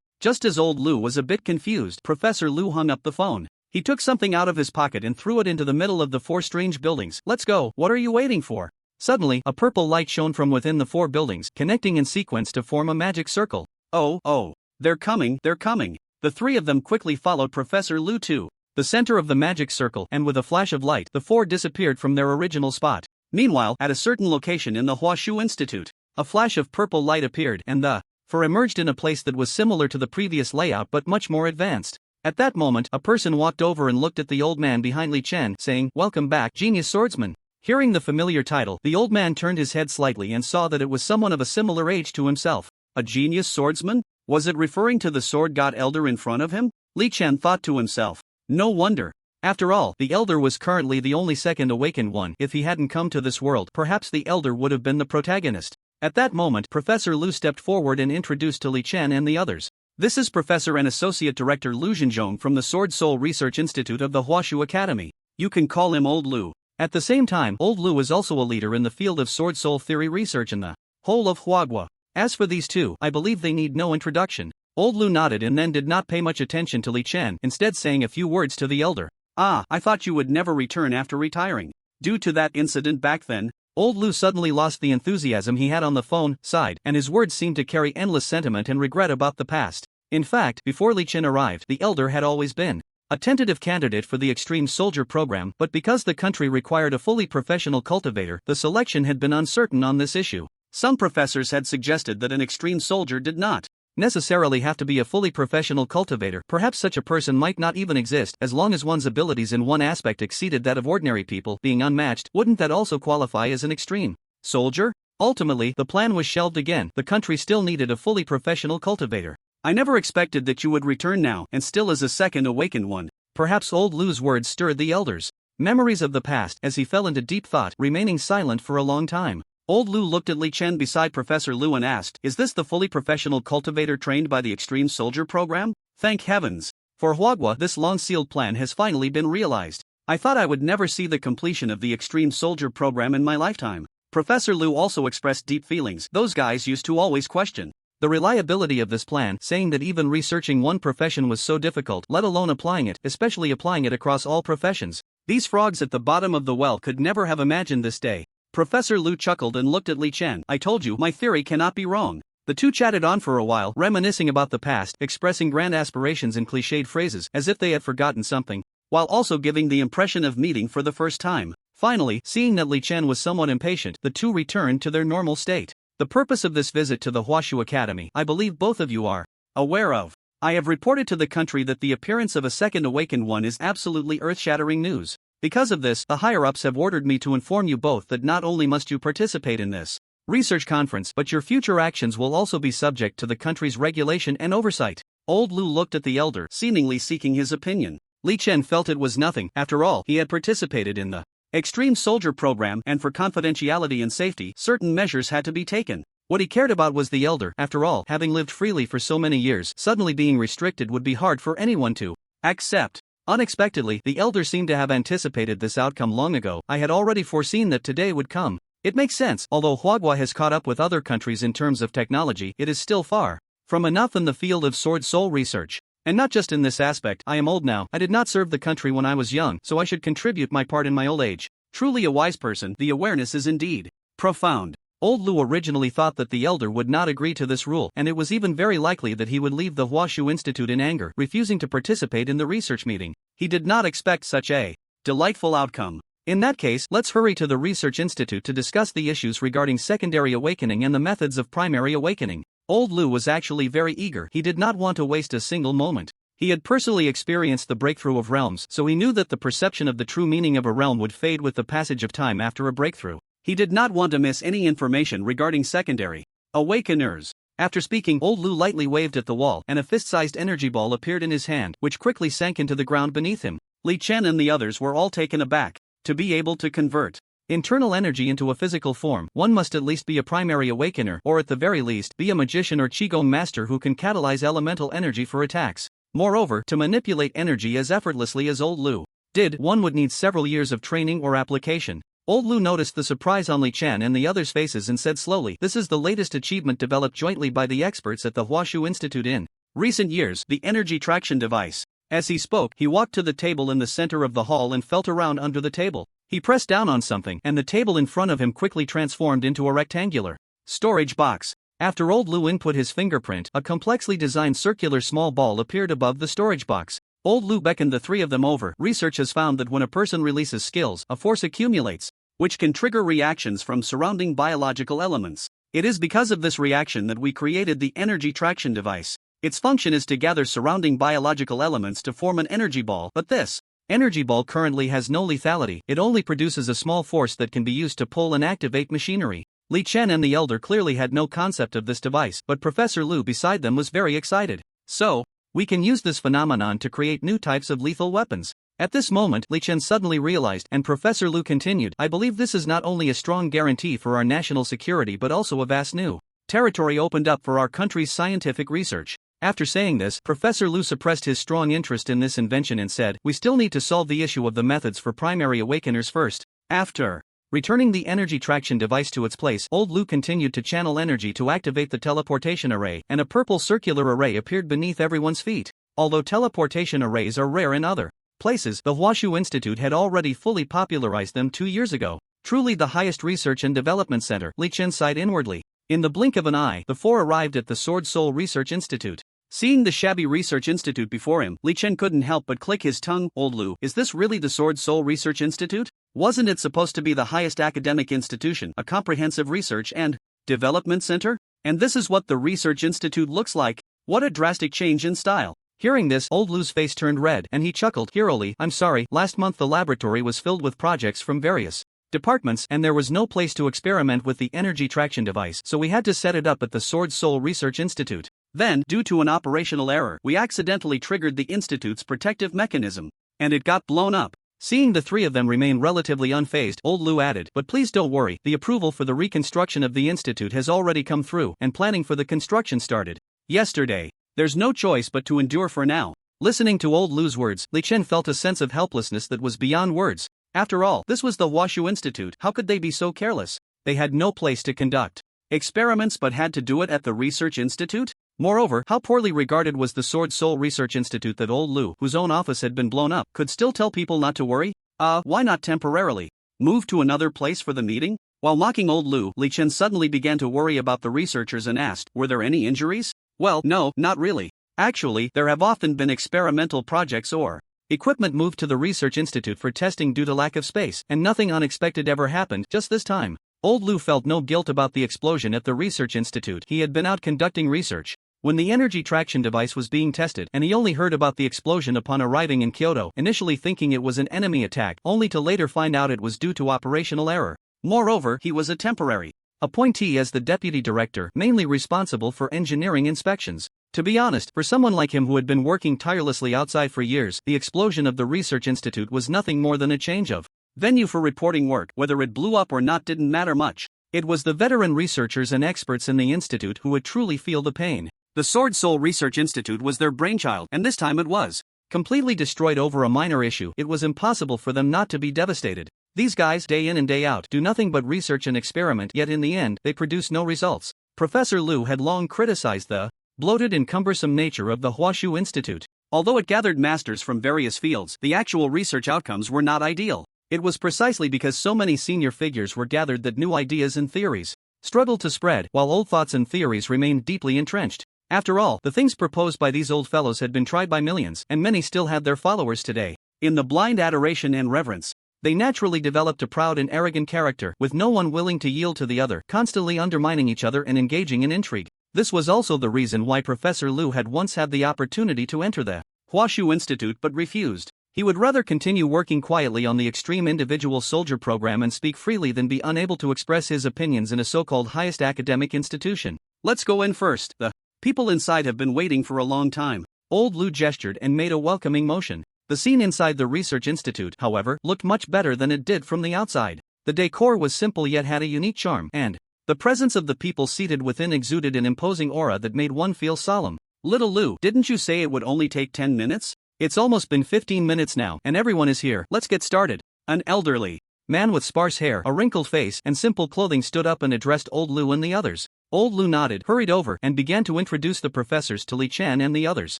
Just as Old Lu was a bit confused, Professor Lu hung up the phone. He took something out of his pocket and threw it into the middle of the 4 strange buildings. Let's go, what are you waiting for? Suddenly, a purple light shone from within the 4 buildings, connecting in sequence to form a magic circle. Oh, they're coming. The 3 of them quickly followed Professor Lu to the center of the magic circle, and with a flash of light, the 4 disappeared from their original spot. Meanwhile, at a certain location in the Huashu Institute, a flash of purple light appeared, and the 4 emerged in a place that was similar to the previous layout but much more advanced. At that moment, a person walked over and looked at the old man behind Li Chen, saying, Welcome back, genius swordsman. Hearing the familiar title, the old man turned his head slightly and saw that it was someone of a similar age to himself. A genius swordsman? Was it referring to the sword god elder in front of him? Li Chen thought to himself. No wonder. After all, the elder was currently the only second awakened one. If he hadn't come to this world, perhaps the elder would have been the protagonist. At that moment, Professor Lu stepped forward and introduced to Li Chen and the others. This is Professor and Associate Director Lu Zhenzhong from the Sword Soul Research Institute of the Huashu Academy. You can call him Old Lu. At the same time, Old Lu is also a leader in the field of sword soul theory research in the whole of Huagua. As for these two, I believe they need no introduction. Old Lu nodded and then did not pay much attention to Li Chen, instead saying a few words to the elder. I thought you would never return after retiring. Due to that incident back then, Old Lu suddenly lost the enthusiasm he had on the phone side, and his words seemed to carry endless sentiment and regret about the past. In fact, before Li Chen arrived, the elder had always been a tentative candidate for the Extreme Soldier program, but because the country required a fully professional cultivator, the selection had been uncertain on this issue. Some professors had suggested that an extreme soldier did not necessarily have to be a fully professional cultivator. Perhaps such a person might not even exist, as long as one's abilities in one aspect exceeded that of ordinary people. Being unmatched, wouldn't that also qualify as an extreme soldier? Ultimately, the plan was shelved again. The country still needed a fully professional cultivator. I never expected that you would return now, and still as a second awakened one. Perhaps old Lu's words stirred the elders' memories of the past, as he fell into deep thought, remaining silent for a long time. Old Lu looked at Li Chen beside Professor Lu and asked, "Is this the fully professional cultivator trained by the Extreme Soldier program?" Thank heavens. For Huagua, this long-sealed plan has finally been realized. I thought I would never see the completion of the Extreme Soldier program in my lifetime. Professor Lu also expressed deep feelings. Those guys used to always question the reliability of this plan, saying that even researching one profession was so difficult, let alone applying it, especially applying it across all professions. These frogs at the bottom of the well could never have imagined this day. Professor Lu chuckled and looked at Li Chen. I told you, my theory cannot be wrong. The two chatted on for a while, reminiscing about the past, expressing grand aspirations in cliched phrases, as if they had forgotten something, while also giving the impression of meeting for the first time. Finally, seeing that Li Chen was somewhat impatient, the two returned to their normal state. The purpose of this visit to the Huashu Academy, I believe both of you are aware of. I have reported to the country that the appearance of a second awakened one is absolutely earth-shattering news. Because of this, the higher-ups have ordered me to inform you both that not only must you participate in this research conference, but your future actions will also be subject to the country's regulation and oversight. Old Lu looked at the elder, seemingly seeking his opinion. Li Chen felt it was nothing. After all, he had participated in the Extreme Soldier program, and for confidentiality and safety, certain measures had to be taken. What he cared about was the elder. After all, having lived freely for so many years, suddenly being restricted would be hard for anyone to accept. Unexpectedly, the elder seemed to have anticipated this outcome long ago. I had already foreseen that today would come. It makes sense. Although Huagua has caught up with other countries in terms of technology, it is still far from enough in the field of sword soul research. And not just in this aspect. I am old now. I did not serve the country when I was young, so I should contribute my part in my old age. Truly a wise person, the awareness is indeed profound. Old Lu originally thought that the elder would not agree to this rule, and it was even very likely that he would leave the Huashu Institute in anger, refusing to participate in the research meeting. He did not expect such a delightful outcome. In that case, let's hurry to the Research Institute to discuss the issues regarding secondary awakening and the methods of primary awakening. Old Lu was actually very eager. He did not want to waste a single moment. He had personally experienced the breakthrough of realms, so he knew that the perception of the true meaning of a realm would fade with the passage of time after a breakthrough. He did not want to miss any information regarding secondary awakeners. After speaking, Old Lu lightly waved at the wall, and a fist-sized energy ball appeared in his hand, which quickly sank into the ground beneath him. Li Chen and the others were all taken aback. To be able to convert internal energy into a physical form, one must at least be a primary awakener, or at the very least, be a magician or qigong master who can catalyze elemental energy for attacks. Moreover, to manipulate energy as effortlessly as Old Lu did, one would need several years of training or application. Old Lu noticed the surprise on Li Chen and the others' faces and said slowly, "This is the latest achievement developed jointly by the experts at the Huashu Institute in recent years, the energy traction device." As he spoke, he walked to the table in the center of the hall and felt around under the table. He pressed down on something, and the table in front of him quickly transformed into a rectangular storage box. After Old Lu input his fingerprint, a complexly designed circular small ball appeared above the storage box. Old Lu beckoned the three of them over. Research has found that when a person releases skills, a force accumulates, which can trigger reactions from surrounding biological elements. It is because of this reaction that we created the energy traction device. Its function is to gather surrounding biological elements to form an energy ball, but this energy ball currently has no lethality. It only produces a small force that can be used to pull and activate machinery. Li Chen and the elder clearly had no concept of this device, but Professor Lu beside them was very excited. So, we can use this phenomenon to create new types of lethal weapons. At this moment, Li Chen suddenly realized, and Professor Lu continued, "I believe this is not only a strong guarantee for our national security but also a vast new territory opened up for our country's scientific research." After saying this, Professor Lu suppressed his strong interest in this invention and said, "We still need to solve the issue of the methods for primary awakeners first." After returning the energy traction device to its place, Old Lu continued to channel energy to activate the teleportation array, and a purple circular array appeared beneath everyone's feet. Although teleportation arrays are rare in other places, the Huashu Institute had already fully popularized them 2 years ago. Truly the highest research and development center, Li Chen sighed inwardly. In the blink of an eye, the four arrived at the Sword Soul Research Institute. Seeing the shabby research institute before him, Li Chen couldn't help but click his tongue. Old Lu, is this really the Sword Soul Research Institute? Wasn't it supposed to be the highest academic institution, a comprehensive research and development center? And this is what the research institute looks like? What a drastic change in style. Hearing this, Old Lu's face turned red, and he chuckled. Eerily, I'm sorry, last month the laboratory was filled with projects from various departments, and there was no place to experiment with the energy traction device, so we had to set it up at the Sword Soul Research Institute. Then, due to an operational error, we accidentally triggered the institute's protective mechanism, and it got blown up. Seeing the three of them remain relatively unfazed, Old Lu added, but please don't worry, the approval for the reconstruction of the institute has already come through, and planning for the construction started yesterday. There's no choice but to endure for now. Listening to Old Lu's words, Li Chen felt a sense of helplessness that was beyond words. After all, this was the Huashu Institute. How could they be so careless? They had no place to conduct experiments but had to do it at the research institute? Moreover, how poorly regarded was the Sword Soul Research Institute that Old Lu, whose own office had been blown up, could still tell people not to worry? Why not temporarily move to another place for the meeting? While mocking Old Lu, Li Chen suddenly began to worry about the researchers and asked, were there any injuries? Well, no, not really. Actually, there have often been experimental projects or equipment moved to the Research Institute for testing due to lack of space, and nothing unexpected ever happened. Just this time, Old Lu felt no guilt about the explosion at the Research Institute. He had been out conducting research when the energy traction device was being tested, and he only heard about the explosion upon arriving in Kyoto, initially thinking it was an enemy attack, only to later find out it was due to operational error. Moreover, he was a temporary appointee as the deputy director, mainly responsible for engineering inspections. To be honest, for someone like him who had been working tirelessly outside for years, the explosion of the Research Institute was nothing more than a change of venue for reporting work. Whether it blew up or not didn't matter much. It was the veteran researchers and experts in the institute who would truly feel the pain. The Sword Soul Research Institute was their brainchild, and this time it was completely destroyed over a minor issue. It was impossible for them not to be devastated. These guys, day in and day out, do nothing but research and experiment, yet in the end, they produce no results. Professor Lu had long criticized the bloated and cumbersome nature of the Huashu Institute. Although it gathered masters from various fields, the actual research outcomes were not ideal. It was precisely because so many senior figures were gathered that new ideas and theories struggled to spread, while old thoughts and theories remained deeply entrenched. After all, the things proposed by these old fellows had been tried by millions, and many still had their followers today. In the blind adoration and reverence, they naturally developed a proud and arrogant character, with no one willing to yield to the other, constantly undermining each other and engaging in intrigue. This was also the reason why Professor Lu had once had the opportunity to enter the Huashu Institute but refused. He would rather continue working quietly on the extreme individual soldier program and speak freely than be unable to express his opinions in a so-called highest academic institution. Let's go in first. The people inside have been waiting for a long time. Old Lu gestured and made a welcoming motion. The scene inside the Research Institute, however, looked much better than it did from the outside. The decor was simple yet had a unique charm, and the presence of the people seated within exuded an imposing aura that made one feel solemn. Little Lu, didn't you say it would only take 10 minutes? It's almost been 15 minutes now, and everyone is here. Let's get started. An elderly man with sparse hair, a wrinkled face, and simple clothing stood up and addressed Old Lu and the others. Old Lu nodded, hurried over, and began to introduce the professors to Li Chen and the others.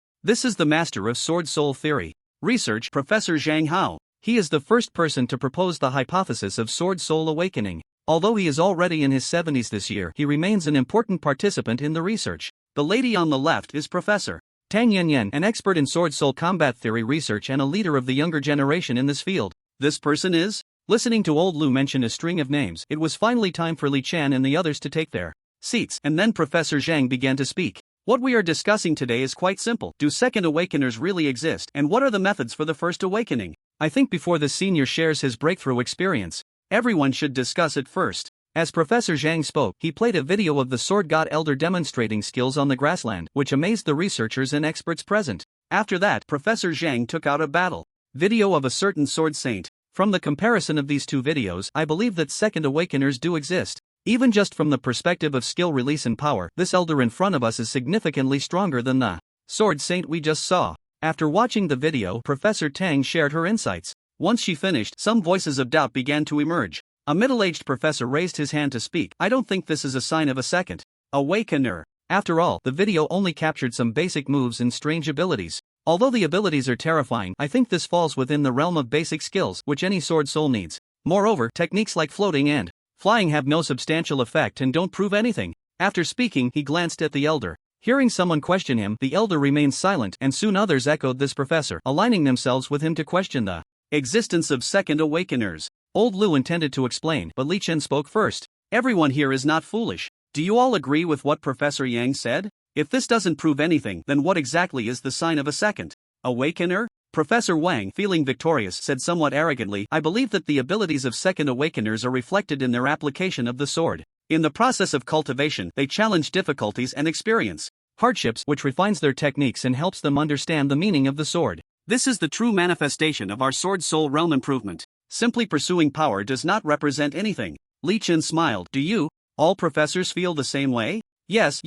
This is the master of Sword Soul Theory Research, Professor Zhang Hao. He is the first person to propose the hypothesis of Sword Soul awakening. Although he is already in his 70s this year, he remains an important participant in the research. The lady on the left is Professor Tang Yanyan, an expert in Sword Soul combat theory research and a leader of the younger generation in this field. This person is? Listening to Old Lu mention a string of names, it was finally time for Li Chen and the others to take their seats, and then Professor Zhang began to speak. What we are discussing today is quite simple. Do second awakeners really exist, and what are the methods for the first awakening? I think before the senior shares his breakthrough experience, everyone should discuss it first. As Professor Zhang spoke, he played a video of the Sword God Elder demonstrating skills on the grassland, which amazed the researchers and experts present. After that, Professor Zhang took out a battle video of a certain sword saint. From the comparison of these two videos, I believe that second awakeners do exist. Even just from the perspective of skill release and power, this elder in front of us is significantly stronger than the sword saint we just saw. After watching the video, Professor Tang shared her insights. Once she finished, some voices of doubt began to emerge. A middle-aged professor raised his hand to speak. I don't think this is a sign of a second awakener. After all, the video only captured some basic moves and strange abilities. Although the abilities are terrifying, I think this falls within the realm of basic skills, which any sword soul needs. Moreover, techniques like floating and flying have no substantial effect and don't prove anything. After speaking, he glanced at the elder. Hearing someone question him, the elder remained silent, and soon others echoed this professor, aligning themselves with him to question the existence of second awakeners. Old Lu intended to explain, but Li Chen spoke first. Everyone here is not foolish. Do you all agree with what Professor Yang said? If this doesn't prove anything, then what exactly is the sign of a second awakener? Professor Wang, feeling victorious, said somewhat arrogantly, I believe that the abilities of second awakeners are reflected in their application of the sword. In the process of cultivation, they challenge difficulties and experience hardships, which refines their techniques and helps them understand the meaning of the sword. This is the true manifestation of our sword soul realm improvement. Simply pursuing power does not represent anything. Li Chen smiled. Do you, all professors, feel the same way? Yes.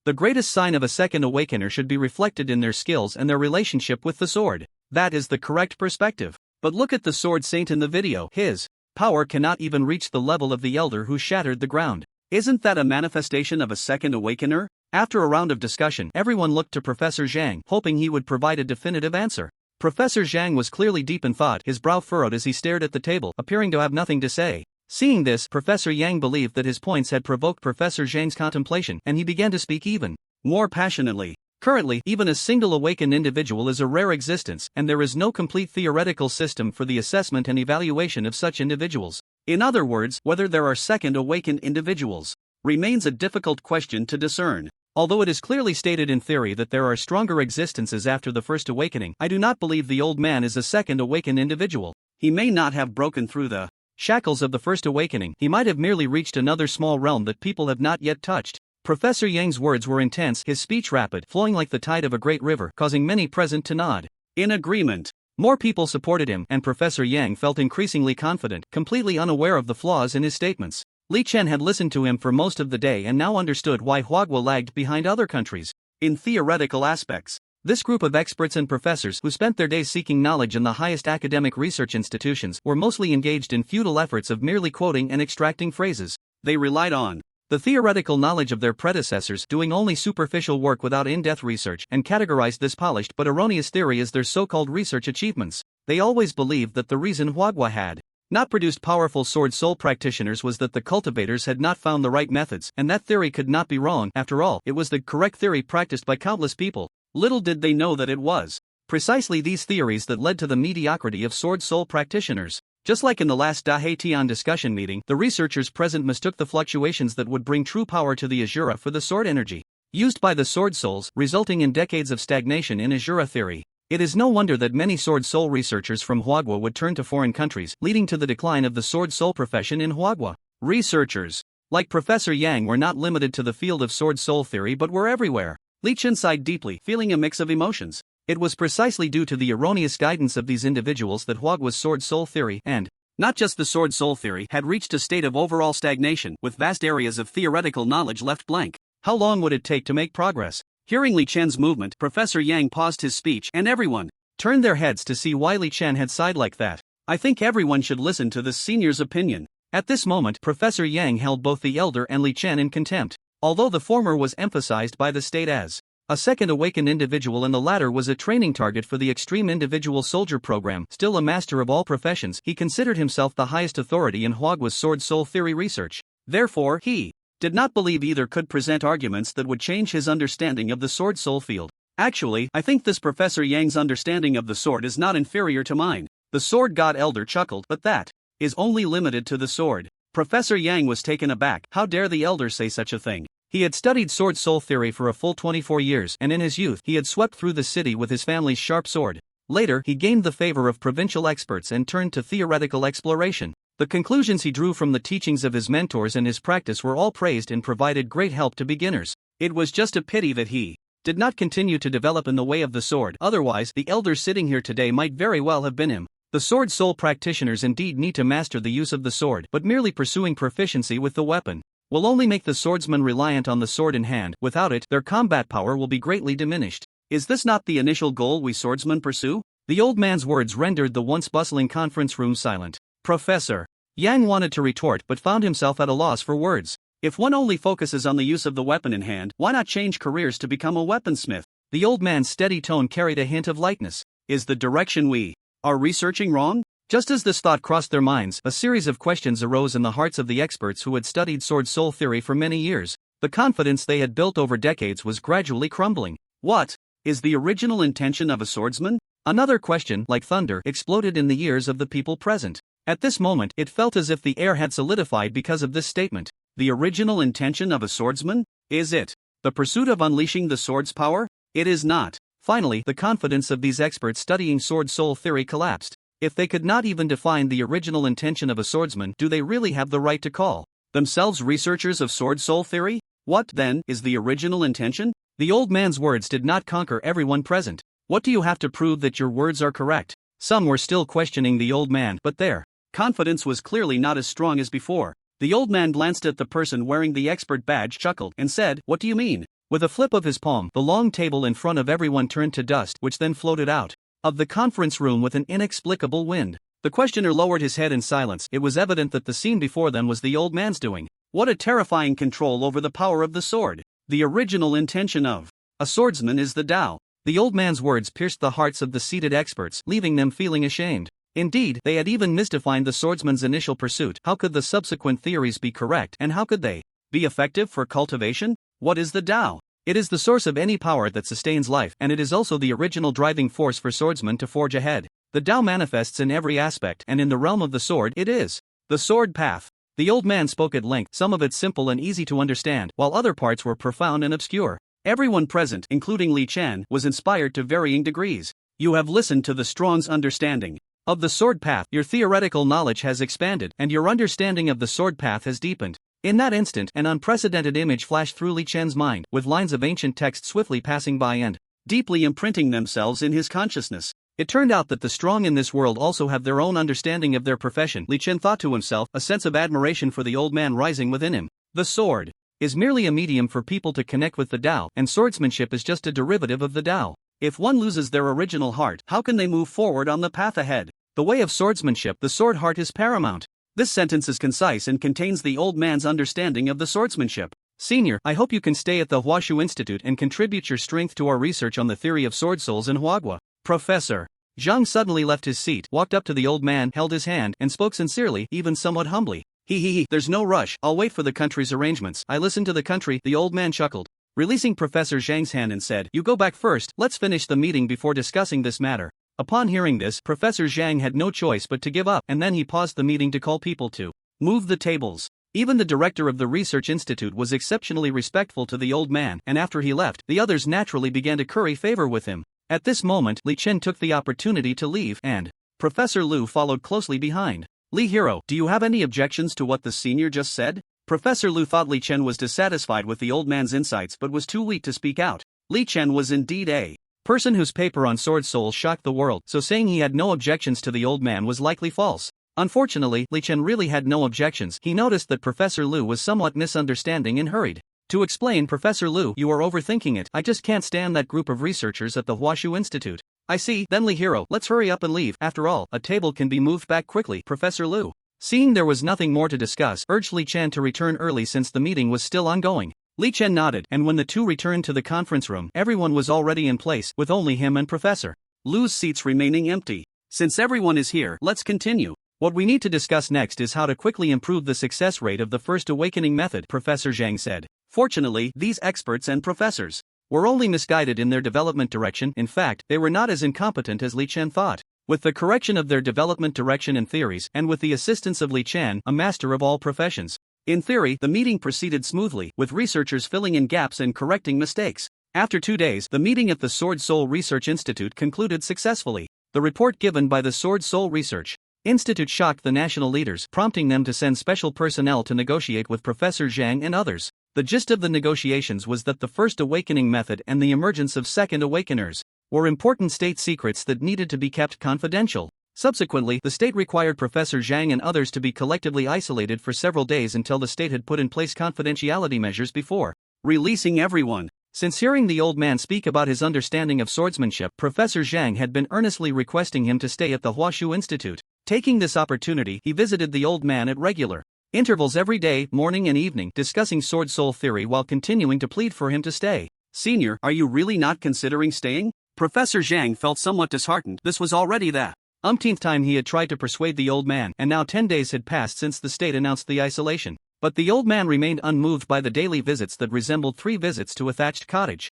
The greatest sign of a second awakener should be reflected in their skills and their relationship with the sword. That is the correct perspective. But look at the sword saint in the video. His power cannot even reach the level of the elder who shattered the ground. Isn't that a manifestation of a second awakener? After a round of discussion, everyone looked to Professor Zhang, hoping he would provide a definitive answer. Professor Zhang was clearly deep in thought, his brow furrowed as he stared at the table, appearing to have nothing to say. Seeing this, Professor Yang believed that his points had provoked Professor Zhang's contemplation, and he began to speak even more passionately. Currently, even a single awakened individual is a rare existence, and there is no complete theoretical system for the assessment and evaluation of such individuals. In other words, whether there are second awakened individuals remains a difficult question to discern. Although it is clearly stated in theory that there are stronger existences after the first awakening, I do not believe the old man is a second awakened individual. He may not have broken through the shackles of the first awakening, he might have merely reached another small realm that people have not yet touched. Professor Yang's words were intense, his speech rapid, flowing like the tide of a great river, causing many present to nod in agreement. More people supported him, and Professor Yang felt increasingly confident, completely unaware of the flaws in his statements. Li Chen had listened to him for most of the day and now understood why Huagua lagged behind other countries in theoretical aspects. This group of experts and professors who spent their days seeking knowledge in the highest academic research institutions were mostly engaged in futile efforts of merely quoting and extracting phrases. They relied on the theoretical knowledge of their predecessors, doing only superficial work without in-depth research, and categorized this polished but erroneous theory as their so-called research achievements. They always believed that the reason Huagua had not produced powerful sword soul practitioners was that the cultivators had not found the right methods, and that theory could not be wrong. After all, it was the correct theory practiced by countless people. Little did they know that it was precisely these theories that led to the mediocrity of sword soul practitioners. Just like in the last Dahe Tian discussion meeting, the researchers present mistook the fluctuations that would bring true power to the Azura for the sword energy used by the sword souls, resulting in decades of stagnation in Azura theory. It is no wonder that many sword soul researchers from Huagua would turn to foreign countries, leading to the decline of the sword soul profession in Huagua. Researchers like Professor Yang were not limited to the field of sword soul theory but were everywhere. Li Chen sighed deeply, feeling a mix of emotions. It was precisely due to the erroneous guidance of these individuals that Huagua's sword soul theory, and not just the sword soul theory, had reached a state of overall stagnation, with vast areas of theoretical knowledge left blank. How long would it take to make progress? Hearing Li Chen's movement, Professor Yang paused his speech, and everyone turned their heads to see why Li Chen had sighed like that. I think everyone should listen to the senior's opinion. At this moment, Professor Yang held both the elder and Li Chen in contempt. Although the former was emphasized by the state as a second awakened individual and the latter was a training target for the extreme individual soldier program, still a master of all professions, he considered himself the highest authority in Huagua's sword soul theory research. Therefore, he did not believe either could present arguments that would change his understanding of the sword soul field. Actually, I think this Professor Yang's understanding of the sword is not inferior to mine. The sword god elder chuckled, but that is only limited to the sword. Professor Yang was taken aback. How dare the elder say such a thing? He had studied sword soul theory for a full 24 years, and in his youth he had swept through the city with his family's sharp sword. Later, he gained the favor of provincial experts and turned to theoretical exploration. The conclusions he drew from the teachings of his mentors and his practice were all praised and provided great help to beginners. It was just a pity that he did not continue to develop in the way of the sword, otherwise, the elder sitting here today might very well have been him. The sword soul practitioners indeed need to master the use of the sword, but merely pursuing proficiency with the weapon will only make the swordsman reliant on the sword in hand. Without it, their combat power will be greatly diminished. Is this not the initial goal we swordsmen pursue? The old man's words rendered the once bustling conference room silent. Professor Yang wanted to retort but found himself at a loss for words. If one only focuses on the use of the weapon in hand, why not change careers to become a weaponsmith? The old man's steady tone carried a hint of lightness. Is the direction we are researching wrong? Just as this thought crossed their minds, a series of questions arose in the hearts of the experts who had studied sword soul theory for many years. The confidence they had built over decades was gradually crumbling. What is the original intention of a swordsman? Another question, like thunder, exploded in the ears of the people present. At this moment, it felt as if the air had solidified because of this statement. The original intention of a swordsman? Is it the pursuit of unleashing the sword's power? It is not. Finally, the confidence of these experts studying sword soul theory collapsed. If they could not even define the original intention of a swordsman, do they really have the right to call themselves researchers of sword soul theory? What, then, is the original intention? The old man's words did not conquer everyone present. What do you have to prove that your words are correct? Some were still questioning the old man, but their confidence was clearly not as strong as before. The old man glanced at the person wearing the expert badge, chuckled, and said, "What do you mean?" With a flip of his palm, the long table in front of everyone turned to dust, which then floated out of the conference room with an inexplicable wind. The questioner lowered his head in silence. It was evident that the scene before them was the old man's doing. What a terrifying control over the power of the sword. The original intention of a swordsman is the Tao. The old man's words pierced the hearts of the seated experts, leaving them feeling ashamed. Indeed, they had even misdefined the swordsman's initial pursuit. How could the subsequent theories be correct, and how could they be effective for cultivation? What is the Tao? It is the source of any power that sustains life, and it is also the original driving force for swordsmen to forge ahead. The Tao manifests in every aspect, and in the realm of the sword, it is the sword path. The old man spoke at length, some of it simple and easy to understand, while other parts were profound and obscure. Everyone present, including Li Chen, was inspired to varying degrees. You have listened to the Strong's understanding of the sword path. Your theoretical knowledge has expanded, and your understanding of the sword path has deepened. In that instant, an unprecedented image flashed through Li Chen's mind, with lines of ancient text swiftly passing by and deeply imprinting themselves in his consciousness. It turned out that the strong in this world also have their own understanding of their profession. Li Chen thought to himself, a sense of admiration for the old man rising within him. The sword is merely a medium for people to connect with the Tao, and swordsmanship is just a derivative of the Tao. If one loses their original heart, how can they move forward on the path ahead? The way of swordsmanship, the sword heart is paramount. This sentence is concise and contains the old man's understanding of the swordsmanship. Senior, I hope you can stay at the Huashu Institute and contribute your strength to our research on the theory of sword souls in Huagua. Professor Zhang suddenly left his seat, walked up to the old man, held his hand, and spoke sincerely, even somewhat humbly. There's no rush, I'll wait for the country's arrangements. I listen to the country, the old man chuckled, releasing Professor Zhang's hand and said, "You go back first, let's finish the meeting before discussing this matter." Upon hearing this, Professor Zhang had no choice but to give up, and then he paused the meeting to call people to move the tables. Even the director of the research institute was exceptionally respectful to the old man, and after he left, the others naturally began to curry favor with him. At this moment, Li Chen took the opportunity to leave, and Professor Lu followed closely behind. Li Hero, do you have any objections to what the senior just said? Professor Lu thought Li Chen was dissatisfied with the old man's insights but was too weak to speak out. Li Chen was indeed a person whose paper on sword souls shocked the world, so saying he had no objections to the old man was likely false. Unfortunately, Li Chen really had no objections. He noticed that Professor Lu was somewhat misunderstanding and hurried to explain. Professor Lu, you are overthinking it. I just can't stand that group of researchers at the Huashu Institute. I see, then Li Hero, let's hurry up and leave. After all, a table can be moved back quickly. Professor Lu, seeing there was nothing more to discuss, urged Li Chen to return early since the meeting was still ongoing. Li Chen nodded, and when the two returned to the conference room, everyone was already in place, with only him and Professor Lu's seats remaining empty. Since everyone is here, let's continue. What we need to discuss next is how to quickly improve the success rate of the first awakening method, Professor Zhang said. Fortunately, these experts and professors were only misguided in their development direction. In fact, they were not as incompetent as Li Chen thought. With the correction of their development direction and theories, and with the assistance of Li Chen, a master of all professions, in theory, the meeting proceeded smoothly, with researchers filling in gaps and correcting mistakes. After 2 days, the meeting at the Sword Soul Research Institute concluded successfully. The report given by the Sword Soul Research Institute shocked the national leaders, prompting them to send special personnel to negotiate with Professor Zhang and others. The gist of the negotiations was that the first awakening method and the emergence of second awakeners were important state secrets that needed to be kept confidential. Subsequently, the state required Professor Zhang and others to be collectively isolated for several days until the state had put in place confidentiality measures before releasing everyone. Since hearing the old man speak about his understanding of swordsmanship, Professor Zhang had been earnestly requesting him to stay at the Huashu Institute. Taking this opportunity, he visited the old man at regular intervals every day, morning and evening, discussing sword soul theory while continuing to plead for him to stay. Senior, are you really not considering staying? Professor Zhang felt somewhat disheartened. This was already the Umpteenth time he had tried to persuade the old man, and now 10 days had passed since the state announced the isolation. But the old man remained unmoved by the daily visits that resembled 3 visits to a thatched cottage.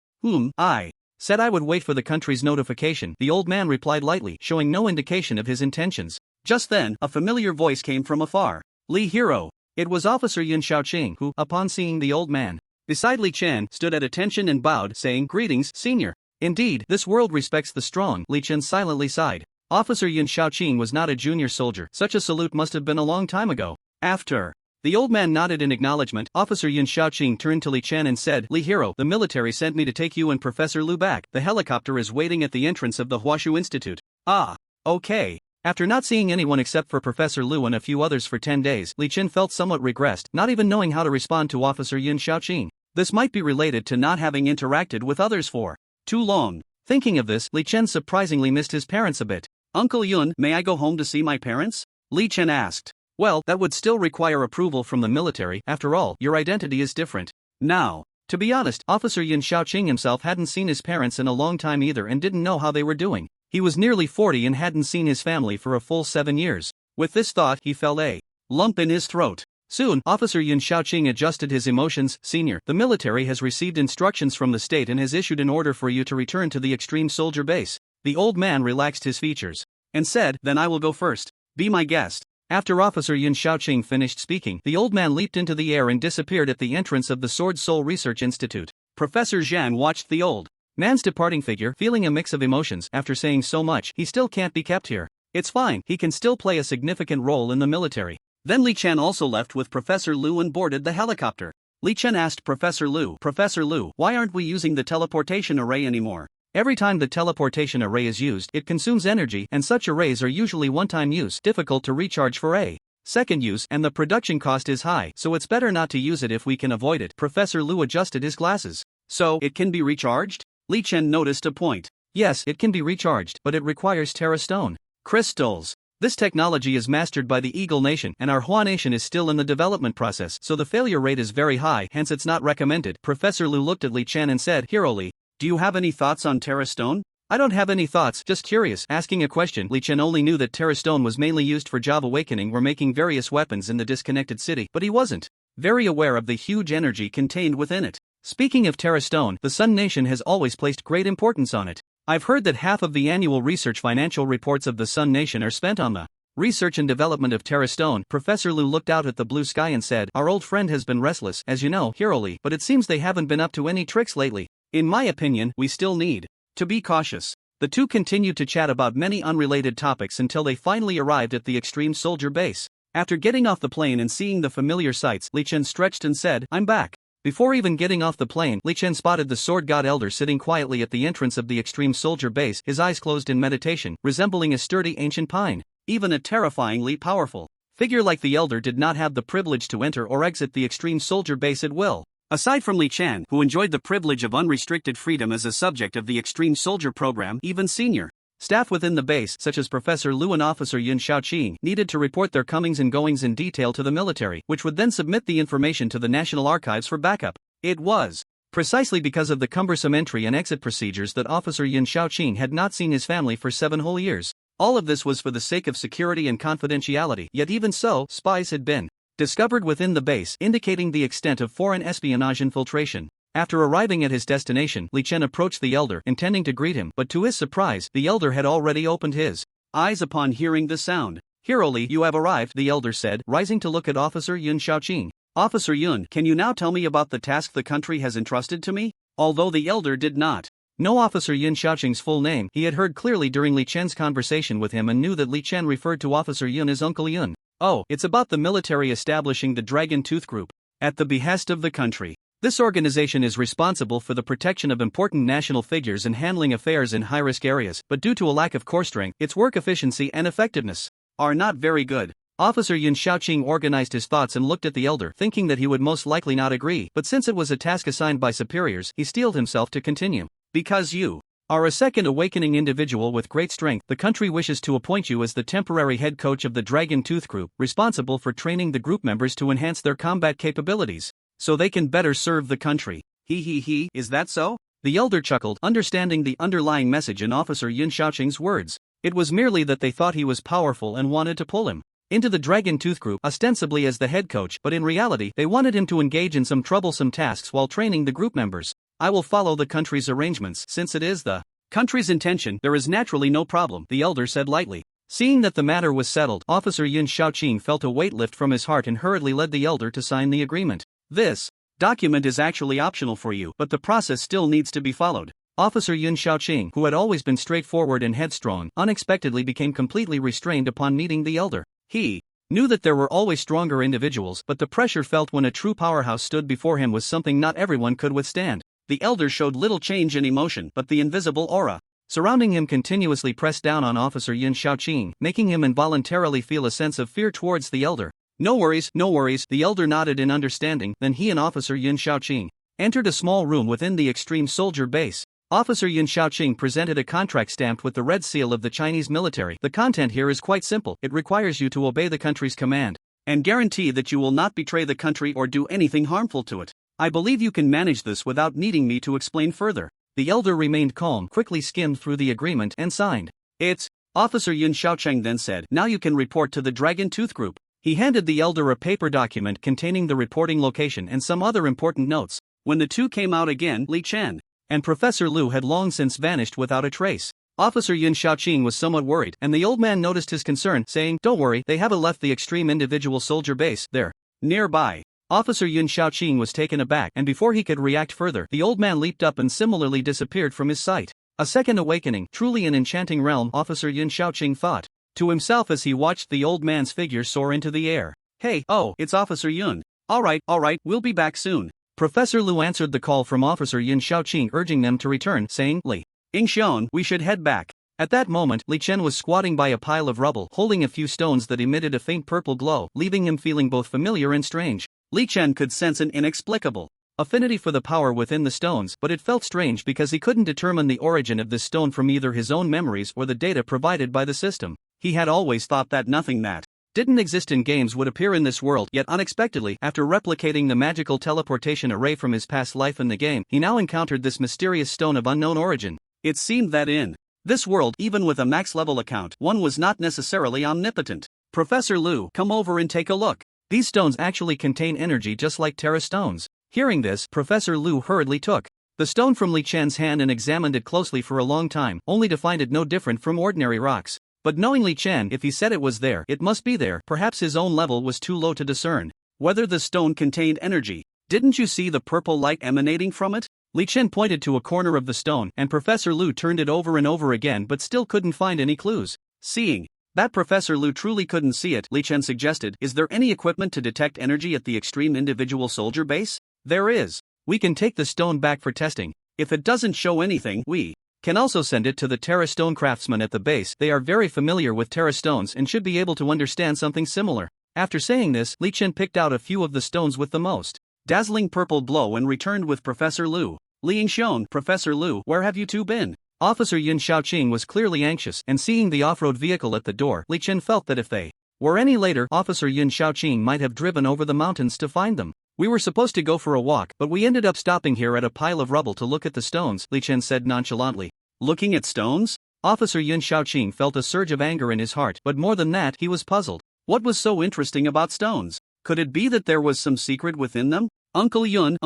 I said I would wait for the country's notification, the old man replied lightly, showing no indication of his intentions. Just then, a familiar voice came from afar. Li Hero. It was Officer Yun Shaoqing who, upon seeing the old man beside Li Chen, stood at attention and bowed, saying, "Greetings, senior." Indeed, this world respects the strong, Li Chen silently sighed. Officer Yun Shaoqing was not a junior soldier, such a salute must have been a long time ago. After the old man nodded in acknowledgement, Officer Yun Shaoqing turned to Li Chen and said, "Li Hero, the military sent me to take you and Professor Lu back. The helicopter is waiting at the entrance of the Huashu Institute." Ah. Okay. After not seeing anyone except for Professor Lu and a few others for 10 days, Li Chen felt somewhat regressed, not even knowing how to respond to Officer Yun Shaoqing. This might be related to not having interacted with others for too long. Thinking of this, Li Chen surprisingly missed his parents a bit. "Uncle Yun, may I go home to see my parents?" Li Chen asked. "Well, that would still require approval from the military. After all, your identity is different now." To be honest, Officer Yun Shaoqing himself hadn't seen his parents in a long time either and didn't know how they were doing. He was nearly 40 and hadn't seen his family for a full 7 years. With this thought, he felt a lump in his throat. Soon, Officer Yun Shaoqing adjusted his emotions. "Senior, the military has received instructions from the state and has issued an order for you to return to the extreme soldier base." The old man relaxed his features and said, "Then I will go first. Be my guest." After Officer Yun Shaoqing finished speaking, the old man leaped into the air and disappeared at the entrance of the Sword Soul Research Institute. Professor Zhang watched the old man's departing figure, feeling a mix of emotions. After saying so much, he still can't be kept here. It's fine, he can still play a significant role in the military. Then Li Chen also left with Professor Lu and boarded the helicopter. Li Chen asked Professor Lu, "Professor Lu, why aren't we using the teleportation array anymore? Every time the teleportation array is used, it consumes energy, and such arrays are usually one-time use, difficult to recharge for a second use, and the production cost is high, so it's better not to use it if we can avoid it." Professor Lu adjusted his glasses. "So, it can be recharged?" Li Chen noticed a point. "Yes, it can be recharged, but it requires Terra Stone crystals. This technology is mastered by the Eagle Nation, and our Hua Nation is still in the development process, so the failure rate is very high, hence it's not recommended." Professor Lu looked at Li Chen and said, "Hero Li, do you have any thoughts on Terra Stone?" "I don't have any thoughts, just curious." Asking a question, Li Chen only knew that Terra Stone was mainly used for job awakening or making various weapons in the disconnected city, but he wasn't very aware of the huge energy contained within it. Speaking of Terra Stone, the Sun Nation has always placed great importance on it. I've heard that half of the annual research financial reports of the Sun Nation are spent on the research and development of Terra Stone. Professor Lu looked out at the blue sky and said, "Our old friend has been restless, as you know, Hero Li, but it seems they haven't been up to any tricks lately. In my opinion, we still need to be cautious." The two continued to chat about many unrelated topics until they finally arrived at the extreme soldier base. After getting off the plane and seeing the familiar sights, Li Chen stretched and said, "I'm back." Before even getting off the plane, Li Chen spotted the Sword God Elder sitting quietly at the entrance of the extreme soldier base, his eyes closed in meditation, resembling a sturdy ancient pine. Even a terrifyingly powerful figure like the Elder did not have the privilege to enter or exit the extreme soldier base at will. Aside from Li Chen, who enjoyed the privilege of unrestricted freedom as a subject of the extreme soldier program, even senior staff within the base, such as Professor Lu and Officer Yun Shaoqing, needed to report their comings and goings in detail to the military, which would then submit the information to the National Archives for backup. It was precisely because of the cumbersome entry and exit procedures that Officer Yun Shaoqing had not seen his family for 7 whole years. All of this was for the sake of security and confidentiality, yet even so, spies had been discovered within the base, indicating the extent of foreign espionage infiltration. After arriving at his destination, Li Chen approached the Elder, intending to greet him, but to his surprise, the Elder had already opened his eyes upon hearing the sound. "Hero Li, you have arrived," the Elder said, rising to look at Officer Yun Shaoqing. "Officer Yun, can you now tell me about the task the country has entrusted to me?" Although the Elder did not know Officer Yun Shaoqing's full name, he had heard clearly during Li Chen's conversation with him and knew that Li Chen referred to Officer Yun as Uncle Yun. "Oh, it's about the military establishing the Dragon Tooth Group at the behest of the country. This organization is responsible for the protection of important national figures and handling affairs in high-risk areas, but due to a lack of core strength, its work efficiency and effectiveness are not very good." Officer Yun Shaoqing organized his thoughts and looked at the Elder, thinking that he would most likely not agree, but since it was a task assigned by superiors, he steeled himself to continue. "Because you are a second awakening individual with great strength, the country wishes to appoint you as the temporary head coach of the Dragon Tooth Group, responsible for training the group members to enhance their combat capabilities, so they can better serve the country." Is that so?" The Elder chuckled, understanding the underlying message in Officer Yun Shaoqing's words. It was merely that they thought he was powerful and wanted to pull him into the Dragon Tooth group ostensibly as the head coach, but in reality they wanted him to engage in some troublesome tasks while training the group members. I will follow the country's arrangements since it is the country's intention. There is naturally no problem, the elder said lightly. Seeing that the matter was settled, Officer Yun Shaoqing felt a weight lift from his heart and hurriedly led the elder to sign the agreement. This document is actually optional for you, but the process still needs to be followed. Officer Yun Shaoqing, who had always been straightforward and headstrong, unexpectedly became completely restrained upon meeting the elder. He knew that there were always stronger individuals, but the pressure felt when a true powerhouse stood before him was something not everyone could withstand. The elder showed little change in emotion, but the invisible aura surrounding him continuously pressed down on Officer Yun Shaoqing, making him involuntarily feel a sense of fear towards the elder. No worries, the elder nodded in understanding. Then he and Officer Yun Shaoqing entered a small room within the extreme soldier base. Officer Yun Shaoqing presented a contract stamped with the red seal of the Chinese military. The content here is quite simple. It requires you to obey the country's command and guarantee that you will not betray the country or do anything harmful to it. I believe you can manage this without needing me to explain further. The elder remained calm, quickly skimmed through the agreement and signed. It's Officer Yun Shaoqing then said, now you can report to the Dragon Tooth Group. He handed the elder a paper document containing the reporting location and some other important notes. When the two came out again, Li Chen and Professor Lu had long since vanished without a trace. Officer Yun Shaoqing was somewhat worried, and the old man noticed his concern, saying, don't worry, they haven't left the extreme individual soldier base. They're nearby. Officer Yun Shaoqing was taken aback, and before he could react further, the old man leaped up and similarly disappeared from his sight. A second awakening, truly an enchanting realm, Officer Yun Shaoqing thought to himself as he watched the old man's figure soar into the air. Hey, oh, it's Officer Yun. Alright, we'll be back soon. Professor Lu answered the call from Officer Yun Shaoqing, urging them to return, saying, Li Ingxion, we should head back. At that moment, Li Chen was squatting by a pile of rubble, holding a few stones that emitted a faint purple glow, leaving him feeling both familiar and strange. Li Chen could sense an inexplicable affinity for the power within the stones, but it felt strange because he couldn't determine the origin of this stone from either his own memories or the data provided by the system. He had always thought that nothing that didn't exist in games would appear in this world, yet unexpectedly, after replicating the magical teleportation array from his past life in the game, he now encountered this mysterious stone of unknown origin. It seemed that in this world, even with a max-level account, one was not necessarily omnipotent. Professor Lu, come over and take a look. These stones actually contain energy just like Terra stones. Hearing this, Professor Lu hurriedly took the stone from Li Chen's hand and examined it closely for a long time, only to find it no different from ordinary rocks. But knowing Li Chen, if he said it was there, it must be there. Perhaps his own level was too low to discern whether the stone contained energy. Didn't you see the purple light emanating from it? Li Chen pointed to a corner of the stone, and Professor Lu turned it over and over again but still couldn't find any clues. Seeing that Professor Lu truly couldn't see it, Li Chen suggested, is there any equipment to detect energy at the extreme individual soldier base? There is. We can take the stone back for testing. If it doesn't show anything, we can also send it to the Terra Stone craftsmen at the base. They are very familiar with Terra stones and should be able to understand something similar. After saying this, Li Chen picked out a few of the stones with the most dazzling purple glow and returned with Professor Lu. Li Ingxion, Professor Lu, where have you two been? Officer Yun Shaoqing was clearly anxious, and seeing the off-road vehicle at the door, Li Chen felt that if they were any later, Officer Yun Shaoqing might have driven over the mountains to find them. We were supposed to go for a walk, but we ended up stopping here at a pile of rubble to look at the stones, Li Chen said nonchalantly. Looking at stones? Officer Yun Shaoqing felt a surge of anger in his heart, but more than that, he was puzzled. What was so interesting about stones? Could it be that there was some secret within them? Uncle Yun,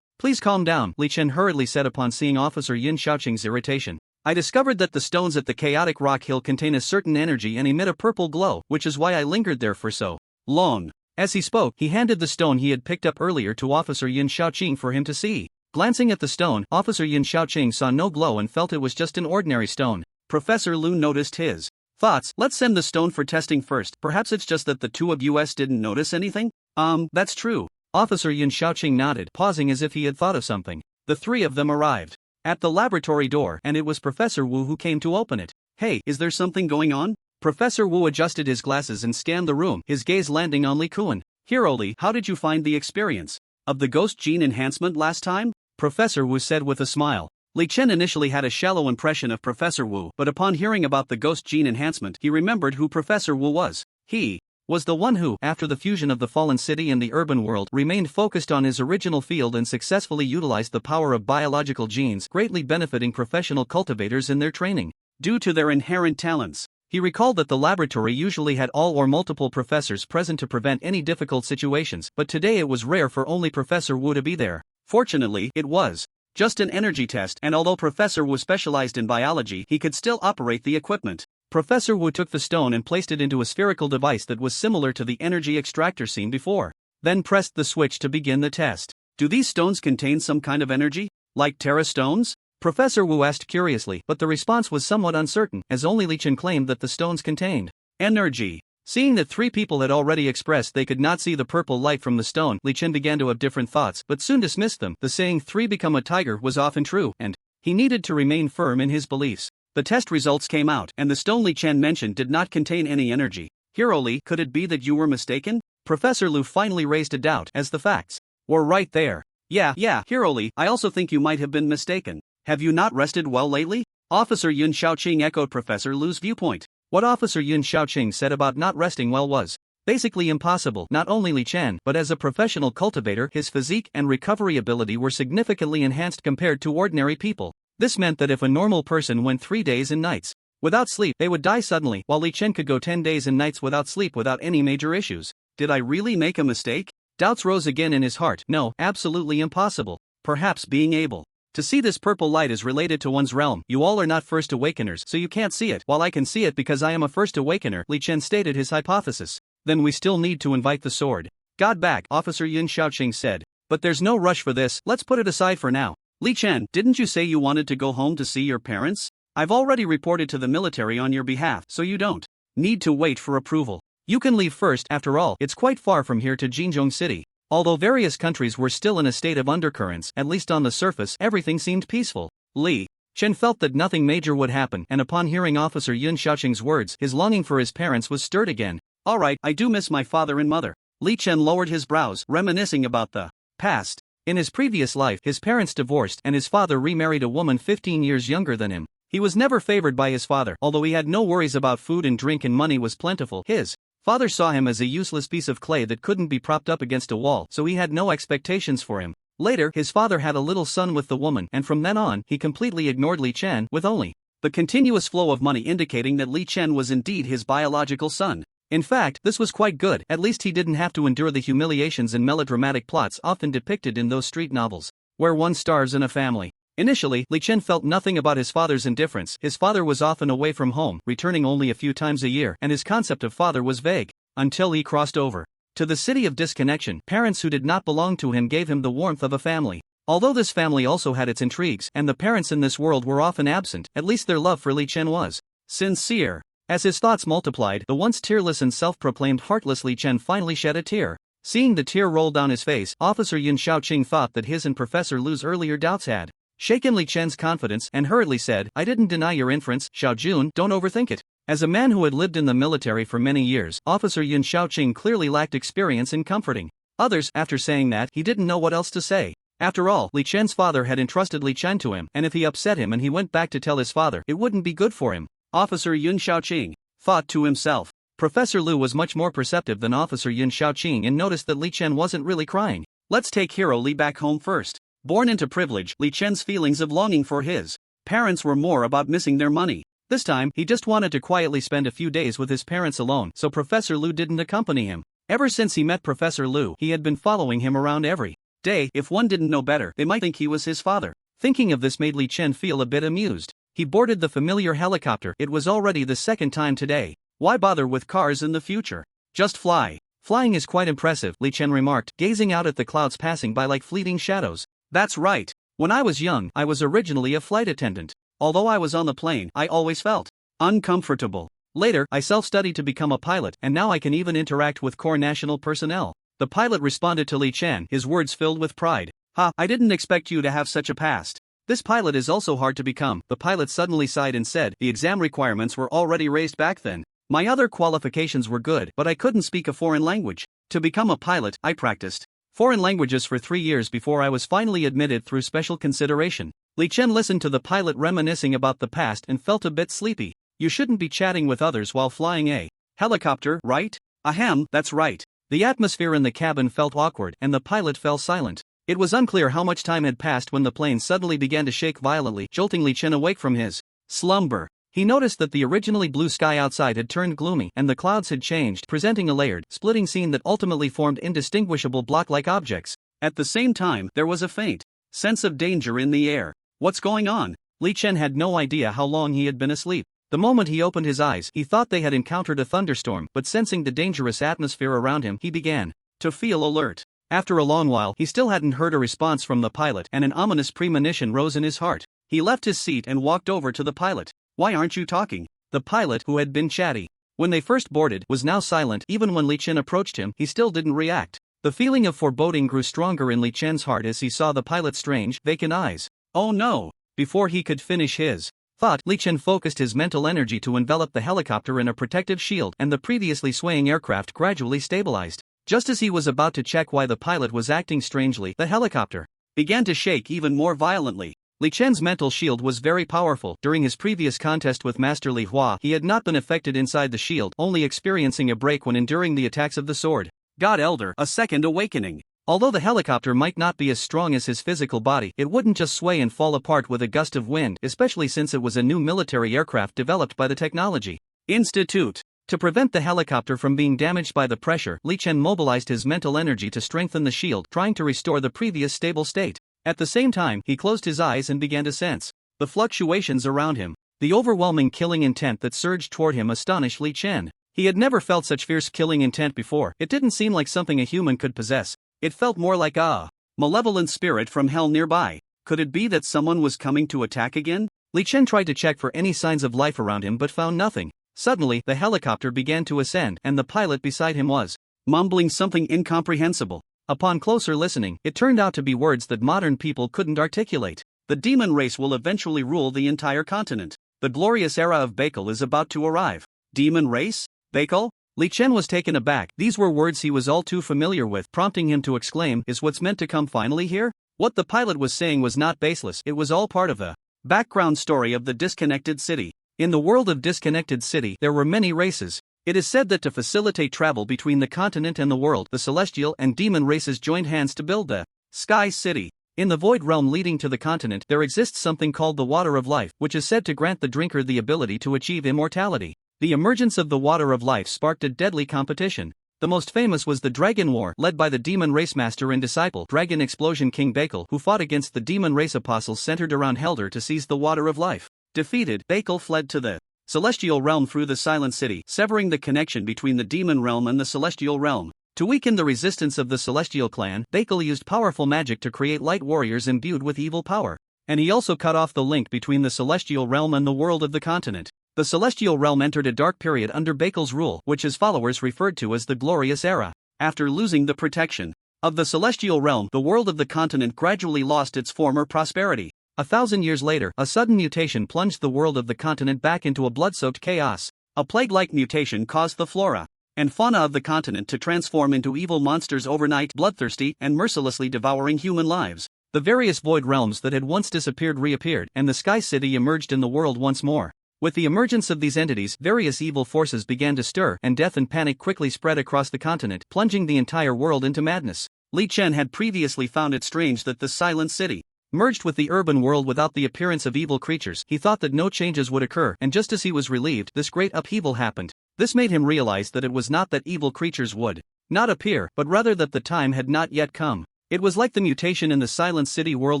please calm down, Li Chen hurriedly said upon seeing Officer Yun Shaoqing's irritation. I discovered that the stones at the chaotic rock hill contain a certain energy and emit a purple glow, which is why I lingered there for so long. As he spoke, he handed the stone he had picked up earlier to Officer Yun Shaoqing for him to see. Glancing at the stone, Officer Yun Shaoqing saw no glow and felt it was just an ordinary stone. Professor Lu noticed his thoughts. Let's send the stone for testing first. Perhaps it's just that the two of us didn't notice anything? That's true. Officer Yun Shaoqing nodded, pausing as if he had thought of something. The three of them arrived at the laboratory door, and it was Professor Wu who came to open it. Hey, is there something going on? Professor Wu adjusted his glasses and scanned the room, his gaze landing on Li Kuan. Here, Li, how did you find the experience of the ghost gene enhancement last time? Professor Wu said with a smile. Li Chen initially had a shallow impression of Professor Wu, but upon hearing about the ghost gene enhancement, he remembered who Professor Wu was. He was the one who, after the fusion of the fallen city and the urban world, remained focused on his original field and successfully utilized the power of biological genes, greatly benefiting professional cultivators in their training. due to their inherent talents. He recalled that the laboratory usually had all or multiple professors present to prevent any difficult situations, but today it was rare for only Professor Wu to be there. Fortunately, it was just an energy test, and although Professor Wu specialized in biology, he could still operate the equipment. Professor Wu took the stone and placed it into a spherical device that was similar to the energy extractor seen before, then pressed the switch to begin the test. Do these stones contain some kind of energy, like Terra stones? Professor Wu asked curiously, but the response was somewhat uncertain, as only Li Chen claimed that the stones contained energy. Seeing that 3 people had already expressed they could not see the purple light from the stone, Li Chen began to have different thoughts, but soon dismissed them. The saying 3 become a tiger was often true, and he needed to remain firm in his beliefs. The test results came out, and the stone Li Chen mentioned did not contain any energy. Hero Li, could it be that you were mistaken? Professor Lu finally raised a doubt, as the facts were right there. Yeah, Hero Li, I also think you might have been mistaken. Have you not rested well lately? Officer Yun Xiaoqing echoed Professor Lu's viewpoint. What Officer Yun Xiaoqing said about not resting well was basically impossible. Not only Li Chen, but as a professional cultivator, his physique and recovery ability were significantly enhanced compared to ordinary people. This meant that if a normal person went 3 days and nights without sleep, they would die suddenly, while Li Chen could go 10 days and nights without sleep without any major issues. Did I really make a mistake? Doubts rose again in his heart. No, absolutely impossible. Perhaps being able to see this purple light is related to one's realm. You all are not first awakeners, so you can't see it, while I can see it because I am a first awakener, Li Chen stated his hypothesis. Then we still need to invite the sword god back, Officer Yun Xiaoqing said. But there's no rush for this, let's put it aside for now. Li Chen, didn't you say you wanted to go home to see your parents? I've already reported to the military on your behalf, so you don't need to wait for approval. You can leave first, after all, it's quite far from here to Jinzhong City. Although various countries were still in a state of undercurrents, at least on the surface, everything seemed peaceful. Li Chen felt that nothing major would happen, and upon hearing Officer Yun Xiaoqing's words, his longing for his parents was stirred again. Alright, I do miss my father and mother. Li Chen lowered his brows, reminiscing about the past. In his previous life, his parents divorced, and his father remarried a woman 15 years younger than him. He was never favored by his father, although he had no worries about food and drink and money was plentiful. His father saw him as a useless piece of clay that couldn't be propped up against a wall, so he had no expectations for him. Later, his father had a little son with the woman, and from then on, he completely ignored Li Chen, with only the continuous flow of money indicating that Li Chen was indeed his biological son. In fact, this was quite good, at least he didn't have to endure the humiliations and melodramatic plots often depicted in those street novels, where one starves in a family. Initially, Li Chen felt nothing about his father's indifference. His father was often away from home, returning only a few times a year, and his concept of father was vague, until he crossed over to the city of disconnection. Parents who did not belong to him gave him the warmth of a family. Although this family also had its intrigues, and the parents in this world were often absent, at least their love for Li Chen was sincere. As his thoughts multiplied, the once tearless and self-proclaimed heartless Li Chen finally shed a tear. Seeing the tear roll down his face, Officer Yun Xiaoqing thought that his and Professor Lu's earlier doubts had shaken Li Chen's confidence, and hurriedly said, I didn't deny your inference, Xiao Jun, don't overthink it. As a man who had lived in the military for many years, Officer Yun Xiaoqing clearly lacked experience in comforting others. After saying that, he didn't know what else to say. After all, Li Chen's father had entrusted Li Chen to him, and if he upset him and he went back to tell his father, it wouldn't be good for him. Officer Yun Xiaoqing thought to himself. Professor Lu was much more perceptive than Officer Yun Xiaoqing and noticed that Li Chen wasn't really crying. Let's take Hero Li back home first. Born into privilege, Li Chen's feelings of longing for his parents were more about missing their money. This time, he just wanted to quietly spend a few days with his parents alone, so Professor Lu didn't accompany him. Ever since he met Professor Lu, he had been following him around every day. If one didn't know better, they might think he was his father. Thinking of this made Li Chen feel a bit amused. He boarded the familiar helicopter. It was already the second time today. Why bother with cars in the future? Just fly. Flying is quite impressive, Li Chen remarked, gazing out at the clouds passing by like fleeting shadows. That's right. When I was young, I was originally a flight attendant. Although I was on the plane, I always felt uncomfortable. Later, I self-studied to become a pilot, and now I can even interact with core national personnel. The pilot responded to Li Chen, his words filled with pride. Ha, I didn't expect you to have such a past. This pilot is also hard to become. The pilot suddenly sighed and said, the exam requirements were already raised back then. My other qualifications were good, but I couldn't speak a foreign language. To become a pilot, I practiced foreign languages for 3 years before I was finally admitted through special consideration. Li Chen listened to the pilot reminiscing about the past and felt a bit sleepy. You shouldn't be chatting with others while flying a helicopter, right? Ahem, that's right. The atmosphere in the cabin felt awkward, and the pilot fell silent. It was unclear how much time had passed when the plane suddenly began to shake violently, jolting Li Chen awake from his slumber. He noticed that the originally blue sky outside had turned gloomy and the clouds had changed, presenting a layered, splitting scene that ultimately formed indistinguishable block-like objects. At the same time, there was a faint sense of danger in the air. What's going on? Li Chen had no idea how long he had been asleep. The moment he opened his eyes, he thought they had encountered a thunderstorm, but sensing the dangerous atmosphere around him, he began to feel alert. After a long while, he still hadn't heard a response from the pilot, and an ominous premonition rose in his heart. He left his seat and walked over to the pilot. "Why aren't you talking?" The pilot, who had been chatty when they first boarded, was now silent. Even when Li Chen approached him, he still didn't react. The feeling of foreboding grew stronger in Li Chen's heart as he saw the pilot's strange, vacant eyes. Oh no! Before he could finish his thought, Li Chen focused his mental energy to envelop the helicopter in a protective shield, and the previously swaying aircraft gradually stabilized. Just as he was about to check why the pilot was acting strangely, the helicopter began to shake even more violently. Li Chen's mental shield was very powerful. During his previous contest with Master Li Hua, he had not been affected inside the shield, only experiencing a break when enduring the attacks of the Sword God Elder, a second awakening. Although the helicopter might not be as strong as his physical body, it wouldn't just sway and fall apart with a gust of wind, especially since it was a new military aircraft developed by the Technology Institute. To prevent the helicopter from being damaged by the pressure, Li Chen mobilized his mental energy to strengthen the shield, trying to restore the previous stable state. At the same time, he closed his eyes and began to sense the fluctuations around him. The overwhelming killing intent that surged toward him astonished Li Chen. He had never felt such fierce killing intent before. It didn't seem like something a human could possess. It felt more like a malevolent spirit from hell nearby. Could it be that someone was coming to attack again? Li Chen tried to check for any signs of life around him but found nothing. Suddenly, the helicopter began to ascend, and the pilot beside him was mumbling something incomprehensible. Upon closer listening, it turned out to be words that modern people couldn't articulate. The demon race will eventually rule the entire continent. The glorious era of Bakel is about to arrive. Demon race? Bakel? Li Chen was taken aback. These were words he was all too familiar with, prompting him to exclaim, "Is what's meant to come finally here?" What the pilot was saying was not baseless, it was all part of the background story of the disconnected city. In the world of Disconnected City, there were many races. It is said that to facilitate travel between the continent and the world, the celestial and demon races joined hands to build the Sky City. In the void realm leading to the continent, there exists something called the Water of Life, which is said to grant the drinker the ability to achieve immortality. The emergence of the Water of Life sparked a deadly competition. The most famous was the Dragon War, led by the demon race master and disciple, Dragon Explosion King Bakel, who fought against the demon race apostles centered around Helder to seize the Water of Life. Defeated, Bakel fled to the celestial realm through the Silent City, severing the connection between the demon realm and the celestial realm. To weaken the resistance of the celestial clan, Bakel used powerful magic to create light warriors imbued with evil power. And he also cut off the link between the celestial realm and the world of the continent. The celestial realm entered a dark period under Bakel's rule, which his followers referred to as the Glorious Era. After losing the protection of the celestial realm, the world of the continent gradually lost its former prosperity. 1,000 years later, a sudden mutation plunged the world of the continent back into a blood-soaked chaos. A plague-like mutation caused the flora and fauna of the continent to transform into evil monsters overnight, bloodthirsty and mercilessly devouring human lives. The various void realms that had once disappeared reappeared, and the Sky City emerged in the world once more. With the emergence of these entities, various evil forces began to stir, and death and panic quickly spread across the continent, plunging the entire world into madness. Li Chen had previously found it strange that the Silent City merged with the urban world without the appearance of evil creatures. He thought that no changes would occur, and just as he was relieved, this great upheaval happened. This made him realize that it was not that evil creatures would not appear, but rather that the time had not yet come. It was like the mutation in the Silent City world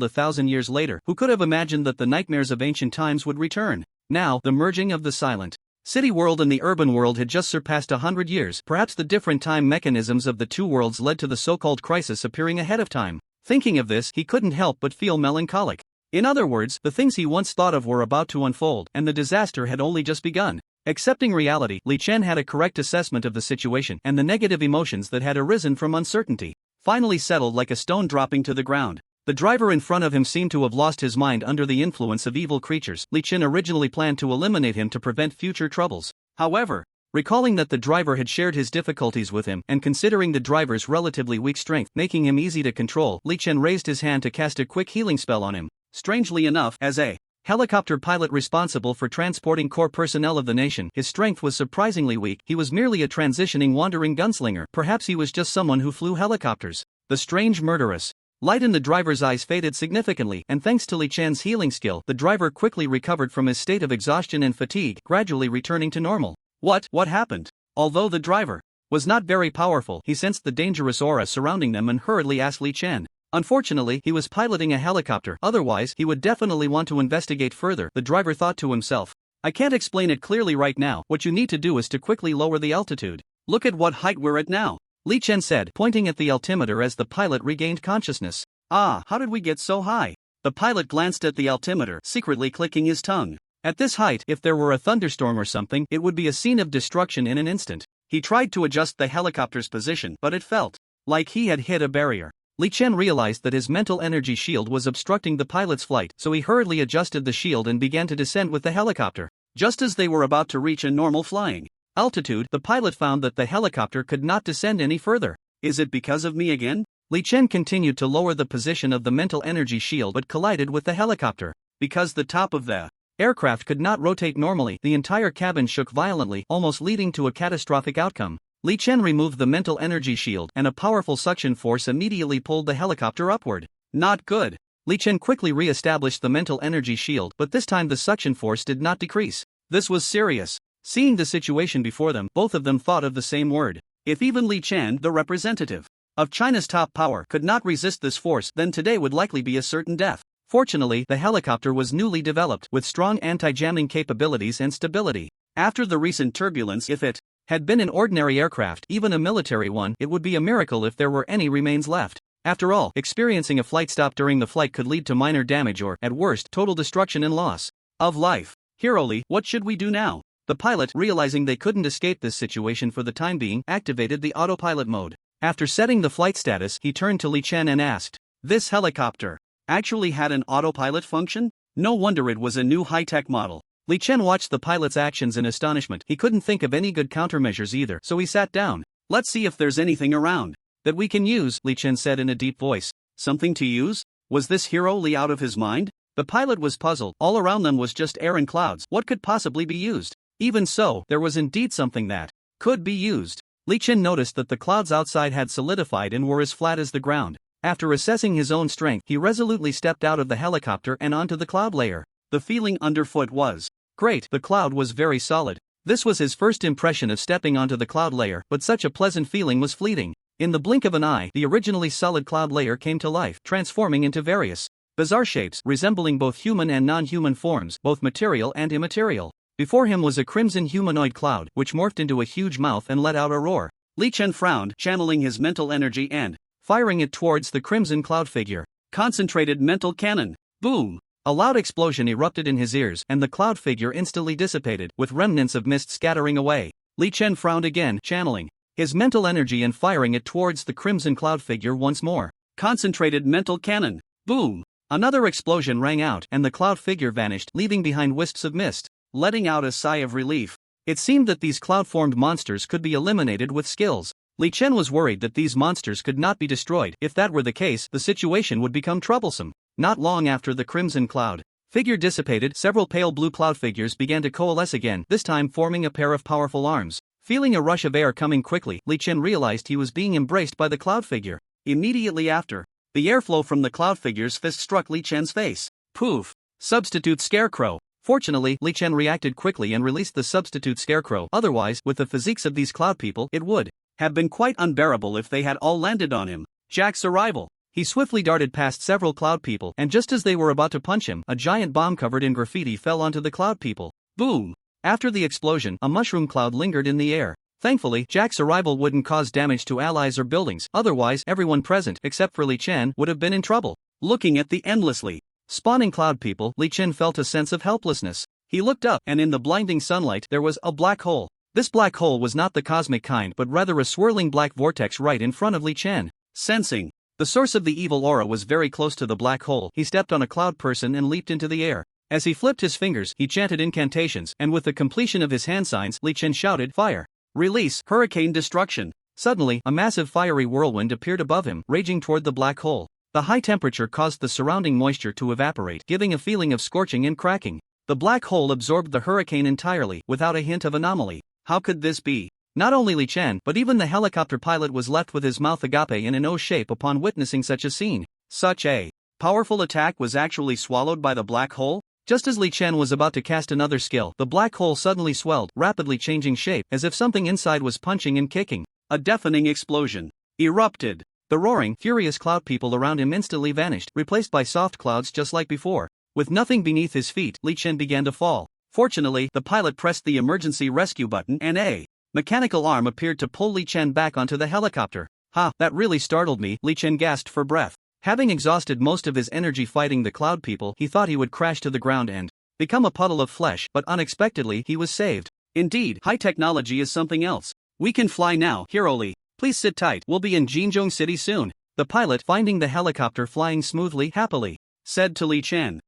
1,000 years later. Who could have imagined that the nightmares of ancient times would return? Now, the merging of the Silent City world and the urban world had just surpassed 100 years. Perhaps the different time mechanisms of the two worlds led to the so-called crisis appearing ahead of time. Thinking of this, he couldn't help but feel melancholic. In other words, the things he once thought of were about to unfold, and the disaster had only just begun. Accepting reality, Li Chen had a correct assessment of the situation, and the negative emotions that had arisen from uncertainty finally settled like a stone dropping to the ground. The driver in front of him seemed to have lost his mind under the influence of evil creatures. Li Chen originally planned to eliminate him to prevent future troubles. However, recalling that the driver had shared his difficulties with him, and considering the driver's relatively weak strength making him easy to control, Li Chen raised his hand to cast a quick healing spell on him. Strangely enough, as a helicopter pilot responsible for transporting core personnel of the nation, his strength was surprisingly weak. He was merely a transitioning wandering gunslinger. Perhaps he was just someone who flew helicopters. The strange murderous Light in the driver's eyes faded significantly, and thanks to Li Chen's healing skill, the driver quickly recovered from his state of exhaustion and fatigue, gradually returning to normal. What happened? Although the driver was not very powerful, he sensed the dangerous aura surrounding them and hurriedly asked Li Chen. Unfortunately, he was piloting a helicopter, otherwise he would definitely want to investigate further, the driver thought to himself. I can't explain it clearly right now, what you need to do is to quickly lower the altitude. Look at what height we're at now, Li Chen said, pointing at the altimeter as the pilot regained consciousness. Ah, how did we get so high? The pilot glanced at the altimeter, secretly clicking his tongue. At this height, if there were a thunderstorm or something, it would be a scene of destruction in an instant. He tried to adjust the helicopter's position, but it felt like he had hit a barrier. Li Chen realized that his mental energy shield was obstructing the pilot's flight, so he hurriedly adjusted the shield and began to descend with the helicopter. Just as they were about to reach a normal flying altitude, the pilot found that the helicopter could not descend any further. Is it because of me again? Li Chen continued to lower the position of the mental energy shield but collided with the helicopter. Because the top of the aircraft could not rotate normally, the entire cabin shook violently, almost leading to a catastrophic outcome. Li Chen removed the mental energy shield, and a powerful suction force immediately pulled the helicopter upward. Not good. Li Chen quickly re-established the mental energy shield, but this time the suction force did not decrease. This was serious. Seeing the situation before them, both of them thought of the same word. If even Li Chen, the representative of China's top power, could not resist this force, then today would likely be a certain death. Fortunately, the helicopter was newly developed, with strong anti-jamming capabilities and stability. After the recent turbulence, if it had been an ordinary aircraft, even a military one, it would be a miracle if there were any remains left. After all, experiencing a flight stop during the flight could lead to minor damage or, at worst, total destruction and loss of life. Hiroli, what should we do now? The pilot, realizing they couldn't escape this situation for the time being, activated the autopilot mode. After setting the flight status, he turned to Li Chen and asked, "This helicopter actually had an autopilot function? No wonder it was a new high-tech model." Li Chen watched the pilot's actions in astonishment. He couldn't think of any good countermeasures either, so he sat down. "Let's see if there's anything around that we can use," Li Chen said in a deep voice. Something to use? Was this Hiroli out of his mind? The pilot was puzzled. All around them was just air and clouds. What could possibly be used? Even so, there was indeed something that could be used. Li Chen noticed that the clouds outside had solidified and were as flat as the ground. After assessing his own strength, he resolutely stepped out of the helicopter and onto the cloud layer. The feeling underfoot was great. The cloud was very solid. This was his first impression of stepping onto the cloud layer, but such a pleasant feeling was fleeting. In the blink of an eye, the originally solid cloud layer came to life, transforming into various bizarre shapes, resembling both human and non-human forms, both material and immaterial. Before him was a crimson humanoid cloud, which morphed into a huge mouth and let out a roar. Li Chen frowned, channeling his mental energy and firing it towards the crimson cloud figure. Concentrated mental cannon. Boom! A loud explosion erupted in his ears, and the cloud figure instantly dissipated, with remnants of mist scattering away. Li Chen frowned again, channeling his mental energy and firing it towards the crimson cloud figure once more. Concentrated mental cannon. Boom! Another explosion rang out, and the cloud figure vanished, leaving behind wisps of mist. Letting out a sigh of relief. It seemed that these cloud-formed monsters could be eliminated with skills. Li Chen was worried that these monsters could not be destroyed. If that were the case, the situation would become troublesome. Not long after the crimson cloud figure dissipated, several pale blue cloud figures began to coalesce again, this time forming a pair of powerful arms. Feeling a rush of air coming quickly, Li Chen realized he was being embraced by the cloud figure. Immediately after, the airflow from the cloud figure's fist struck Li Chen's face. Poof! Substitute scarecrow. Fortunately, Li Chen reacted quickly and released the substitute scarecrow. Otherwise, with the physiques of these cloud people, it would have been quite unbearable if they had all landed on him. Jack's arrival. He swiftly darted past several cloud people, and just as they were about to punch him, a giant bomb covered in graffiti fell onto the cloud people. Boom! After the explosion, a mushroom cloud lingered in the air. Thankfully, Jack's arrival wouldn't cause damage to allies or buildings, otherwise everyone present, except for Li Chen, would have been in trouble. Looking at the endlessly spawning cloud people, Li Chen felt a sense of helplessness. He looked up, and in the blinding sunlight there was a black hole. This black hole was not the cosmic kind but rather a swirling black vortex right in front of Li Chen. Sensing the source of the evil aura was very close to the black hole, he stepped on a cloud person and leaped into the air. As he flipped his fingers, he chanted incantations, and with the completion of his hand signs, Li Chen shouted, "Fire! Release! Hurricane destruction!" Suddenly, a massive fiery whirlwind appeared above him, raging toward the black hole. The high temperature caused the surrounding moisture to evaporate, giving a feeling of scorching and cracking. The black hole absorbed the hurricane entirely, without a hint of anomaly. How could this be? Not only Li Chen, but even the helicopter pilot was left with his mouth agape in an O shape upon witnessing such a scene. Such a powerful attack was actually swallowed by the black hole? Just as Li Chen was about to cast another skill, the black hole suddenly swelled, rapidly changing shape, as if something inside was punching and kicking. A deafening explosion erupted. The roaring, furious cloud people around him instantly vanished, replaced by soft clouds just like before. With nothing beneath his feet, Li Chen began to fall. Fortunately, the pilot pressed the emergency rescue button and a mechanical arm appeared to pull Li Chen back onto the helicopter. Ha, that really startled me, Li Chen gasped for breath. Having exhausted most of his energy fighting the cloud people, he thought he would crash to the ground and become a puddle of flesh, but unexpectedly he was saved. Indeed, high technology is something else. We can fly now, Hero Li. Please sit tight, we'll be in Jinzhong City soon. The pilot, finding the helicopter flying smoothly, happily said to Li Chen.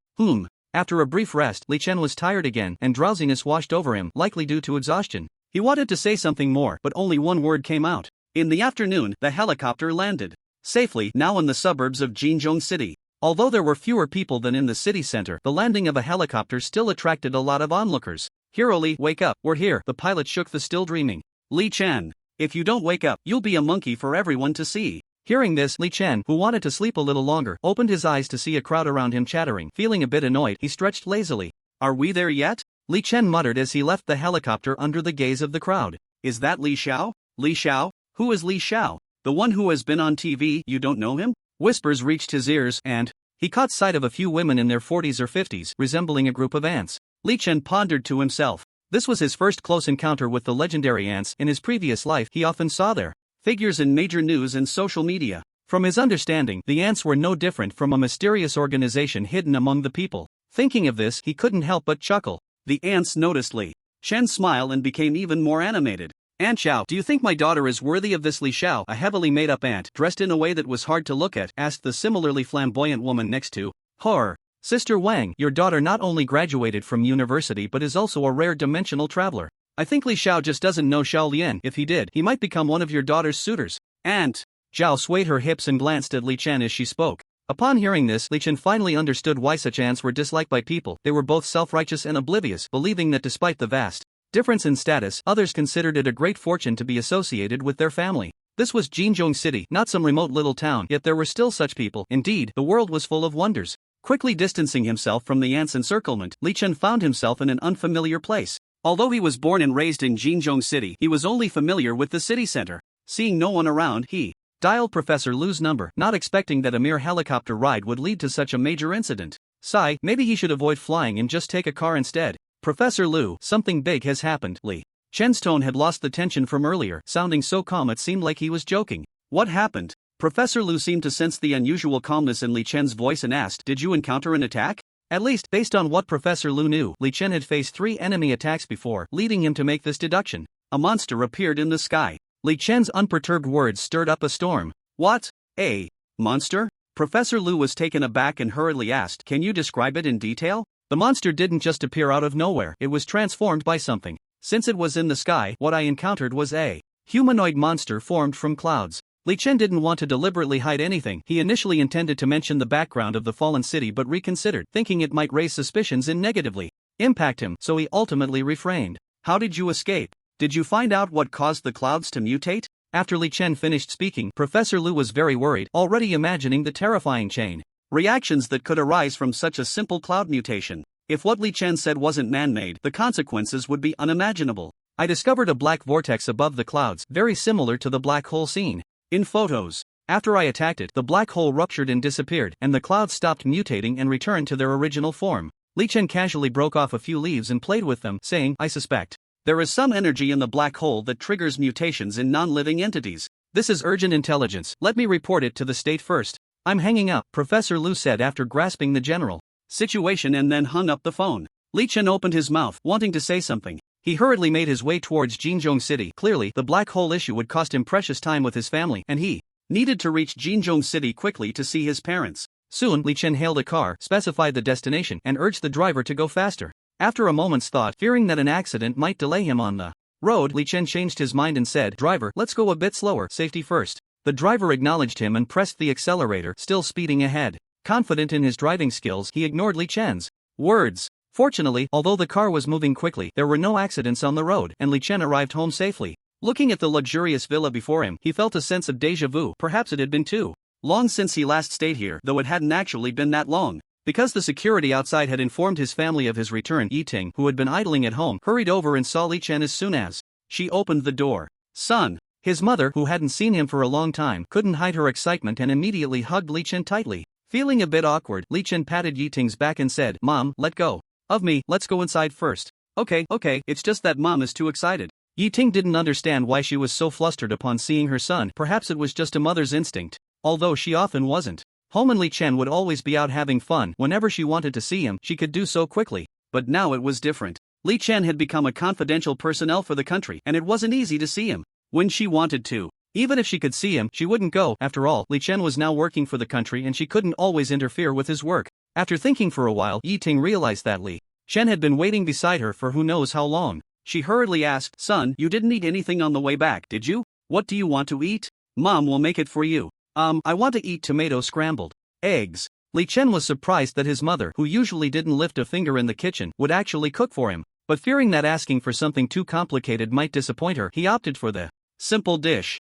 After a brief rest, Li Chen was tired again, and drowsiness washed over him, likely due to exhaustion. He wanted to say something more, but only one word came out. In the afternoon, the helicopter landed safely, now in the suburbs of Jinzhong City. Although there were fewer people than in the city center, the landing of a helicopter still attracted a lot of onlookers. Hero Li, wake up, we're here. The pilot shook the still dreaming Li Chen. If you don't wake up, you'll be a monkey for everyone to see. Hearing this, Li Chen, who wanted to sleep a little longer, opened his eyes to see a crowd around him chattering. Feeling a bit annoyed, he stretched lazily. Are we there yet? Li Chen muttered as he left the helicopter under the gaze of the crowd. Is that Li Xiao? Li Xiao? Who is Li Xiao? The one who has been on TV, you don't know him? Whispers reached his ears, and he caught sight of a few women in their 40s or 50s, resembling a group of ants. Li Chen pondered to himself. This was his first close encounter with the legendary ants. In his previous life, he often saw their figures in major news and social media. From his understanding, the ants were no different from a mysterious organization hidden among the people. Thinking of this, he couldn't help but chuckle. The ants noticed Li Chen's smile and became even more animated. Aunt Xiao, do you think my daughter is worthy of this? Li Xiao, a heavily made-up ant, dressed in a way that was hard to look at, asked the similarly flamboyant woman next to her. Sister Wang, your daughter not only graduated from university but is also a rare dimensional traveler. I think Li Xiao just doesn't know Xiaolian. If he did, he might become one of your daughter's suitors. Aunt Zhao swayed her hips and glanced at Li Chen as she spoke. Upon hearing this, Li Chen finally understood why such ants were disliked by people. They were both self-righteous and oblivious, believing that despite the vast difference in status, others considered it a great fortune to be associated with their family. This was Jinzhong City, not some remote little town, yet there were still such people. Indeed, the world was full of wonders. Quickly distancing himself from the ants' encirclement, Li Chen found himself in an unfamiliar place. Although he was born and raised in Jinzhong City, he was only familiar with the city center. Seeing no one around, he dialed Professor Lu's number, not expecting that a mere helicopter ride would lead to such a major incident. Sigh, maybe he should avoid flying and just take a car instead. Professor Lu, something big has happened. Li Chen's tone had lost the tension from earlier, sounding so calm it seemed like he was joking. What happened? Professor Lu seemed to sense the unusual calmness in Li Chen's voice and asked, did you encounter an attack? At least, based on what Professor Lu knew, Li Chen had faced 3 enemy attacks before, leading him to make this deduction. A monster appeared in the sky. Li Chen's unperturbed words stirred up a storm. What? A monster? Professor Lu was taken aback and hurriedly asked, can you describe it in detail? The monster didn't just appear out of nowhere, it was transformed by something. Since it was in the sky, what I encountered was a humanoid monster formed from clouds. Li Chen didn't want to deliberately hide anything. He initially intended to mention the background of the fallen city but reconsidered, thinking it might raise suspicions and negatively impact him, so he ultimately refrained. How did you escape? Did you find out what caused the clouds to mutate? After Li Chen finished speaking, Professor Lu was very worried, already imagining the terrifying chain reactions that could arise from such a simple cloud mutation. If what Li Chen said wasn't man-made, the consequences would be unimaginable. I discovered a black vortex above the clouds, very similar to the black hole seen in photos. After I attacked it, the black hole ruptured and disappeared, and the clouds stopped mutating and returned to their original form. Li Chen casually broke off a few leaves and played with them, saying, I suspect there is some energy in the black hole that triggers mutations in non-living entities. This is urgent intelligence, let me report it to the state first. I'm hanging up, Professor Lu said after grasping the general situation and then hung up the phone. Li Chen opened his mouth, wanting to say something. He hurriedly made his way towards Jinzhong City. Clearly, the black hole issue would cost him precious time with his family, and he needed to reach Jinzhong City quickly to see his parents. Soon, Li Chen hailed a car, specified the destination, and urged the driver to go faster. After a moment's thought, fearing that an accident might delay him on the road, Li Chen changed his mind and said, Driver, let's go a bit slower, safety first. The driver acknowledged him and pressed the accelerator, still speeding ahead. Confident in his driving skills, he ignored Li Chen's words. Fortunately, although the car was moving quickly, there were no accidents on the road, and Li Chen arrived home safely. Looking at the luxurious villa before him, he felt a sense of déjà vu. Perhaps it had been 2 Long since he last stayed here, though it hadn't actually been that long. Because the security outside had informed his family of his return, Yiting, who had been idling at home, hurried over and saw Li Chen as soon as she opened the door. Son! His mother, who hadn't seen him for a long time, couldn't hide her excitement and immediately hugged Li Chen tightly. Feeling a bit awkward, Li Chen patted Yiting's back and said, "Mom, let go of me, let's go inside first." Okay, it's just that Mom is too excited. Yiting didn't understand why she was so flustered upon seeing her son. Perhaps it was just a mother's instinct, although she often wasn't. Home and Li Chen would always be out having fun. Whenever she wanted to see him, she could do so quickly. But now it was different. Li Chen had become a confidential personnel for the country, and it wasn't easy to see him when she wanted to. Even if she could see him, she wouldn't go. After all, Li Chen was now working for the country and she couldn't always interfere with his work. After thinking for a while, Yiting realized that Li Chen had been waiting beside her for who knows how long. She hurriedly asked, "Son, you didn't eat anything on the way back, did you? What do you want to eat? Mom will make it for you." I want to eat tomato scrambled eggs." Li Chen was surprised that his mother, who usually didn't lift a finger in the kitchen, would actually cook for him. But fearing that asking for something too complicated might disappoint her, he opted for the simple dish.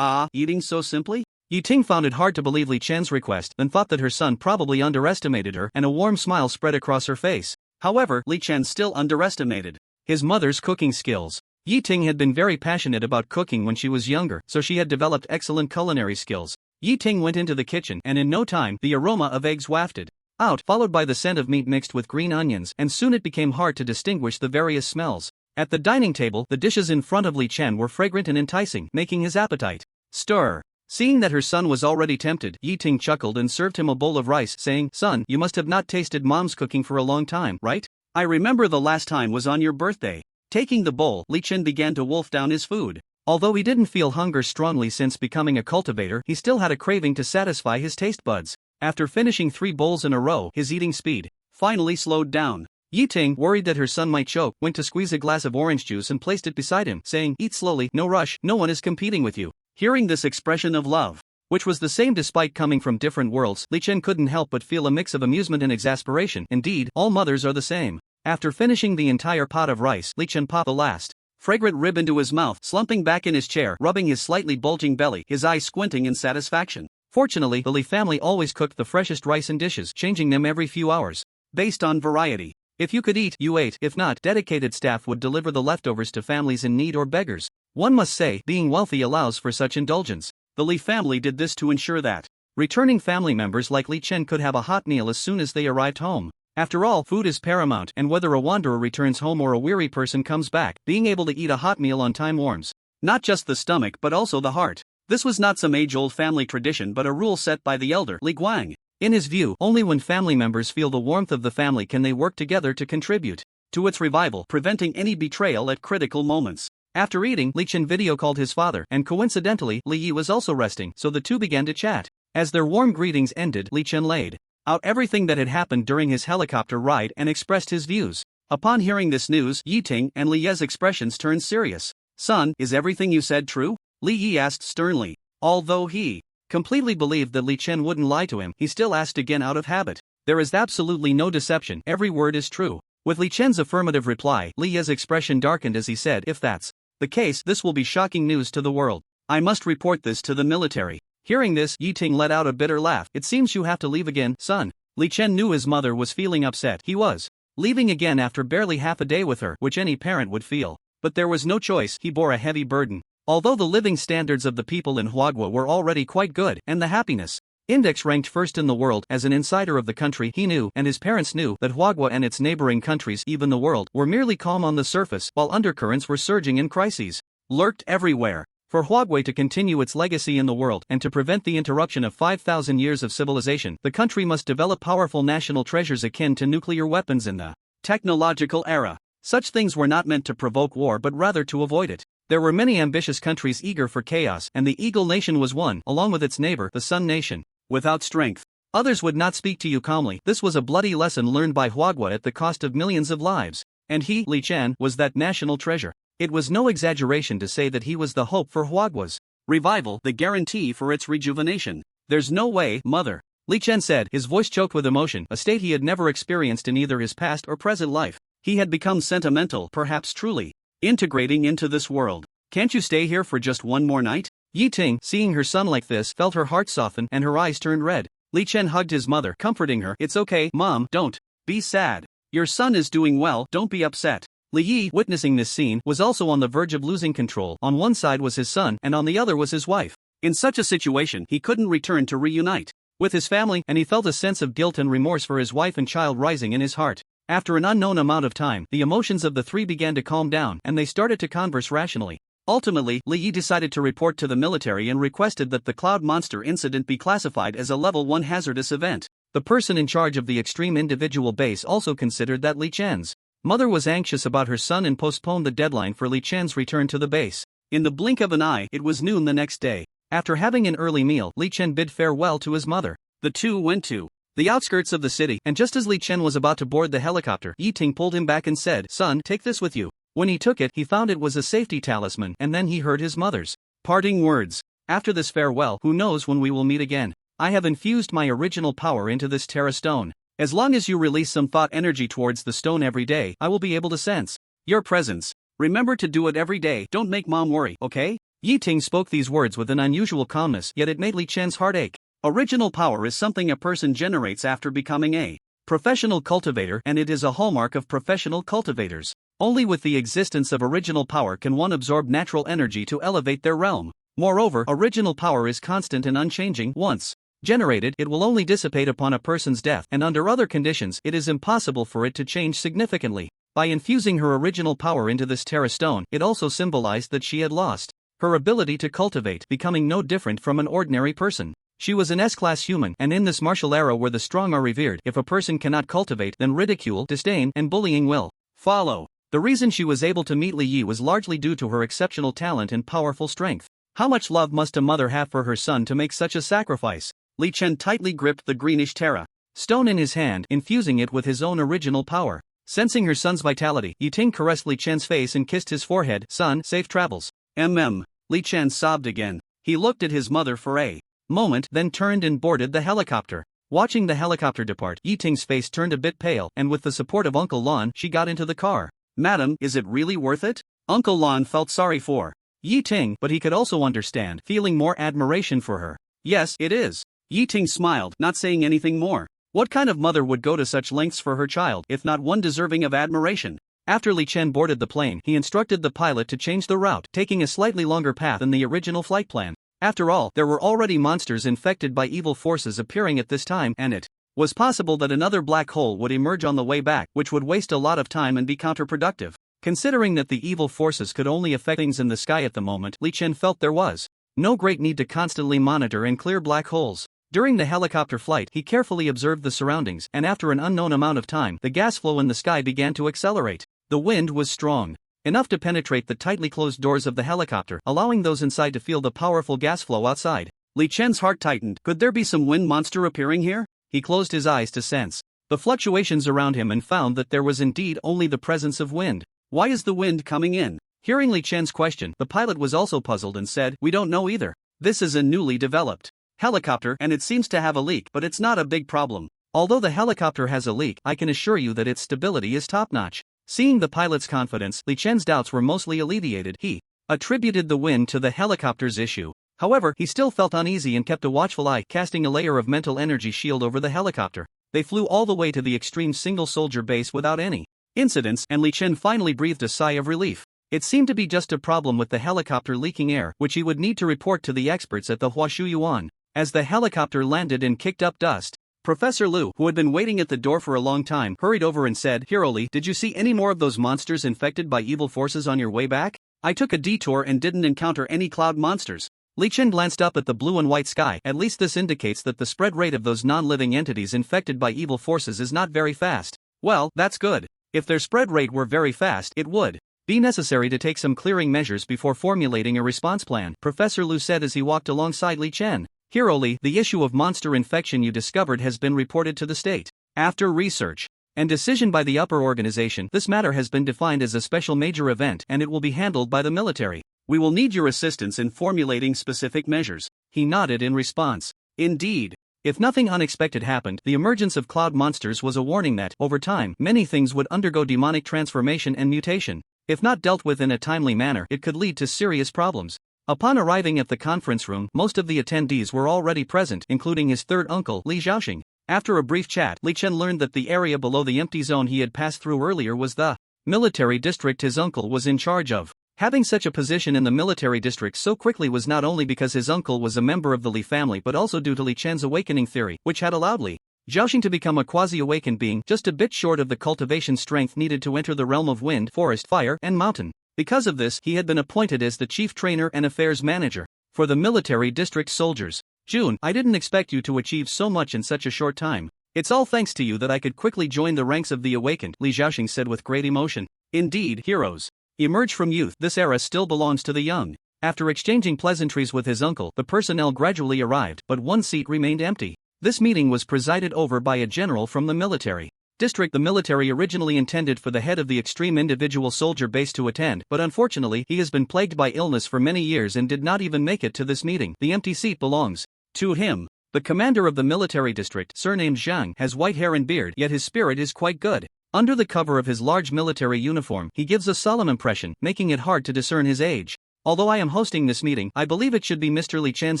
Eating so simply? Yiting found it hard to believe Li Chen's request, then thought that her son probably underestimated her, and a warm smile spread across her face. However, Li Chen still underestimated his mother's cooking skills. Yiting had been very passionate about cooking when she was younger, so she had developed excellent culinary skills. Yiting went into the kitchen, and in no time, the aroma of eggs wafted out, followed by the scent of meat mixed with green onions, and soon it became hard to distinguish the various smells. At the dining table, the dishes in front of Li Chen were fragrant and enticing, making his appetite stir. Seeing that her son was already tempted, Yiting chuckled and served him a bowl of rice, saying, "Son, you must have not tasted Mom's cooking for a long time, right? I remember the last time was on your birthday." Taking the bowl, Li Chen began to wolf down his food. Although he didn't feel hunger strongly since becoming a cultivator, he still had a craving to satisfy his taste buds. After finishing 3 bowls in a row, his eating speed finally slowed down. Yiting, worried that her son might choke, went to squeeze a glass of orange juice and placed it beside him, saying, "Eat slowly, no rush, no one is competing with you." Hearing this expression of love, which was the same despite coming from different worlds, Li Chen couldn't help but feel a mix of amusement and exasperation. Indeed, all mothers are the same. After finishing the entire pot of rice, Li Chen popped the last fragrant rib into his mouth, slumping back in his chair, rubbing his slightly bulging belly, his eyes squinting in satisfaction. Fortunately, the Li family always cooked the freshest rice in dishes, changing them every few hours, based on variety. If you could eat, you ate. If not, dedicated staff would deliver the leftovers to families in need or beggars. One must say, being wealthy allows for such indulgence. The Li family did this to ensure that returning family members like Li Chen could have a hot meal as soon as they arrived home. After all, food is paramount, and whether a wanderer returns home or a weary person comes back, being able to eat a hot meal on time warms not just the stomach but also the heart. This was not some age-old family tradition but a rule set by the elder Li Guang. In his view, only when family members feel the warmth of the family can they work together to contribute to its revival, preventing any betrayal at critical moments. After eating, Li Chen video called his father, and coincidentally, Li Yi was also resting, so the two began to chat. As their warm greetings ended, Li Chen laid out everything that had happened during his helicopter ride and expressed his views. Upon hearing this news, Yiting and Li Ye's expressions turned serious. "Son, is everything you said true?" Li Yi asked sternly. Although he completely believed that Li Chen wouldn't lie to him, he still asked again out of habit. "There is absolutely no deception, every word is true." With Li Chen's affirmative reply, Li Ye's expression darkened as he said, "If that's the case, this will be shocking news to the world. I must report this to the military." Hearing this, Yiting let out a bitter laugh. "It seems you have to leave again, son." Li Chen knew his mother was feeling upset. He was leaving again after barely half a day with her, which any parent would feel. But there was no choice, he bore a heavy burden. Although the living standards of the people in Huagua were already quite good, and the happiness index ranked first in the world, as an insider of the country he knew, and his parents knew, that Huagua and its neighboring countries, even the world, were merely calm on the surface, while undercurrents were surging and crises lurked everywhere. For Huagua to continue its legacy in the world, and to prevent the interruption of 5,000 years of civilization, the country must develop powerful national treasures akin to nuclear weapons in the technological era. Such things were not meant to provoke war but rather to avoid it. There were many ambitious countries eager for chaos, and the Eagle Nation was one, along with its neighbor, the Sun Nation. Without strength, others would not speak to you calmly. This was a bloody lesson learned by Huagua at the cost of millions of lives. And he, Li Chen, was that national treasure. It was no exaggeration to say that he was the hope for Huagua's revival, the guarantee for its rejuvenation. "There's no way, mother," Li Chen said, his voice choked with emotion, a state he had never experienced in either his past or present life. He had become sentimental, perhaps truly integrating into this world. "Can't you stay here for just one more night? Yi Ting, seeing her son like this, felt her heart soften and her eyes turned red. Li Chen hugged his mother, comforting her. It's okay, Mom, don't be sad. Your son is doing well, don't be upset. Li Yi, witnessing this scene, was also on the verge of losing control. On one side was his son, and on the other was his wife. In such a situation, he couldn't return to reunite with his family, and he felt a sense of guilt and remorse for his wife and child rising in his heart. After an unknown amount of time, the emotions of the three began to calm down, and they started to converse rationally. Ultimately, Li Yi decided to report to the military and requested that the cloud monster incident be classified as a level 1 hazardous event. The person in charge of the extreme individual base also considered that Li Chen's mother was anxious about her son and postponed the deadline for Li Chen's return to the base. In the blink of an eye, it was noon the next day. After having an early meal, Li Chen bid farewell to his mother. The two went to the outskirts of the city, and just as Li Chen was about to board the helicopter, Yi Ting pulled him back and said, "Son, take this with you." When he took it, he found it was a safety talisman, and then he heard his mother's parting words. "After this farewell, who knows when we will meet again? I have infused my original power into this Terra stone. As long as you release some thought energy towards the stone every day, I will be able to sense your presence. Remember to do it every day, don't make Mom worry, okay?" Yi Ting spoke these words with an unusual calmness, yet it made Li Chen's heart ache. Original power is something a person generates after becoming a professional cultivator, and it is a hallmark of professional cultivators. Only with the existence of original power can one absorb natural energy to elevate their realm. Moreover, original power is constant and unchanging. Once generated, it will only dissipate upon a person's death, and under other conditions, it is impossible for it to change significantly. By infusing her original power into this Terra stone, it also symbolized that she had lost her ability to cultivate, becoming no different from an ordinary person. She was an S-class human, and in this martial era where the strong are revered, if a person cannot cultivate, then ridicule, disdain, and bullying will follow. The reason she was able to meet Li Yi was largely due to her exceptional talent and powerful strength. How much love must a mother have for her son to make such a sacrifice? Li Chen tightly gripped the greenish Terra stone in his hand, infusing it with his own original power. Sensing her son's vitality, Yi Ting caressed Li Chen's face and kissed his forehead. "Son, safe travels." Li Chen sobbed again. He looked at his mother for a moment, then turned and boarded the helicopter. Watching the helicopter depart, Yi Ting's face turned a bit pale, and with the support of Uncle Lon, she got into the car. "Madam, is it really worth it?" Uncle Lon felt sorry for Yi Ting, but he could also understand, feeling more admiration for her. "Yes, it is." Yi Ting smiled, not saying anything more. What kind of mother would go to such lengths for her child, if not one deserving of admiration? After Li Chen boarded the plane, he instructed the pilot to change the route, taking a slightly longer path than the original flight plan. After all, there were already monsters infected by evil forces appearing at this time, and it was possible that another black hole would emerge on the way back, which would waste a lot of time and be counterproductive. Considering that the evil forces could only affect things in the sky at the moment, Li Chen felt there was no great need to constantly monitor and clear black holes. During the helicopter flight, he carefully observed the surroundings, and after an unknown amount of time, the gas flow in the sky began to accelerate. The wind was strong enough to penetrate the tightly closed doors of the helicopter, allowing those inside to feel the powerful gas flow outside. Li Chen's heart tightened. Could there be some wind monster appearing here? He closed his eyes to sense the fluctuations around him and found that there was indeed only the presence of wind. Why is the wind coming in? Hearing Li Chen's question, the pilot was also puzzled and said, "We don't know either. This is a newly developed helicopter and it seems to have a leak, but it's not a big problem. Although the helicopter has a leak, I can assure you that its stability is top-notch." Seeing the pilot's confidence, Li Chen's doubts were mostly alleviated. He attributed the wind to the helicopter's issue. However, he still felt uneasy and kept a watchful eye, casting a layer of mental energy shield over the helicopter. They flew all the way to the extreme single-soldier base without any incidents, and Li Chen finally breathed a sigh of relief. It seemed to be just a problem with the helicopter leaking air, which he would need to report to the experts at the Huashu Yuan. As the helicopter landed and kicked up dust, Professor Lu, who had been waiting at the door for a long time, hurried over and said, "Hiroli, did you see any more of those monsters infected by evil forces on your way back?" "I took a detour and didn't encounter any cloud monsters." Li Chen glanced up at the blue and white sky. At least this indicates that the spread rate of those non-living entities infected by evil forces is not very fast. Well, that's good. If their spread rate were very fast, it would be necessary to take some clearing measures before formulating a response plan, Professor Lu said as he walked alongside Li Chen. "Hiroli, the issue of monster infection you discovered has been reported to the state. After research and decision by the upper organization, this matter has been defined as a special major event and it will be handled by the military. We will need your assistance in formulating specific measures." He nodded in response. Indeed. If nothing unexpected happened, the emergence of cloud monsters was a warning that, over time, many things would undergo demonic transformation and mutation. If not dealt with in a timely manner, it could lead to serious problems. Upon arriving at the conference room, most of the attendees were already present, including his third uncle, Li Xiaoxing. After a brief chat, Li Chen learned that the area below the empty zone he had passed through earlier was the military district his uncle was in charge of. Having such a position in the military district so quickly was not only because his uncle was a member of the Li family but also due to Li Chen's awakening theory, which had allowed Li Xiaoxing to become a quasi-awakened being, just a bit short of the cultivation strength needed to enter the realm of wind, forest, fire, and mountain. Because of this, he had been appointed as the chief trainer and affairs manager for the military district soldiers. June, I didn't expect you to achieve so much in such a short time. It's all thanks to you that I could quickly join the ranks of the awakened, Li Xiaoxing said with great emotion. Indeed, heroes emerge from youth. This era still belongs to the young. After exchanging pleasantries with his uncle, the personnel gradually arrived, but one seat remained empty. This meeting was presided over by a general from the military district. The military originally intended for the head of the extreme individual soldier base to attend, but unfortunately he has been plagued by illness for many years and did not even make it to this meeting. The empty seat belongs to him. The commander of the military district, surnamed Zhang, has white hair and beard, yet his spirit is quite good. Under the cover of his large military uniform, he gives a solemn impression, making it hard to discern his age. Although I am hosting this meeting, I believe it should be Mr. Li Chen's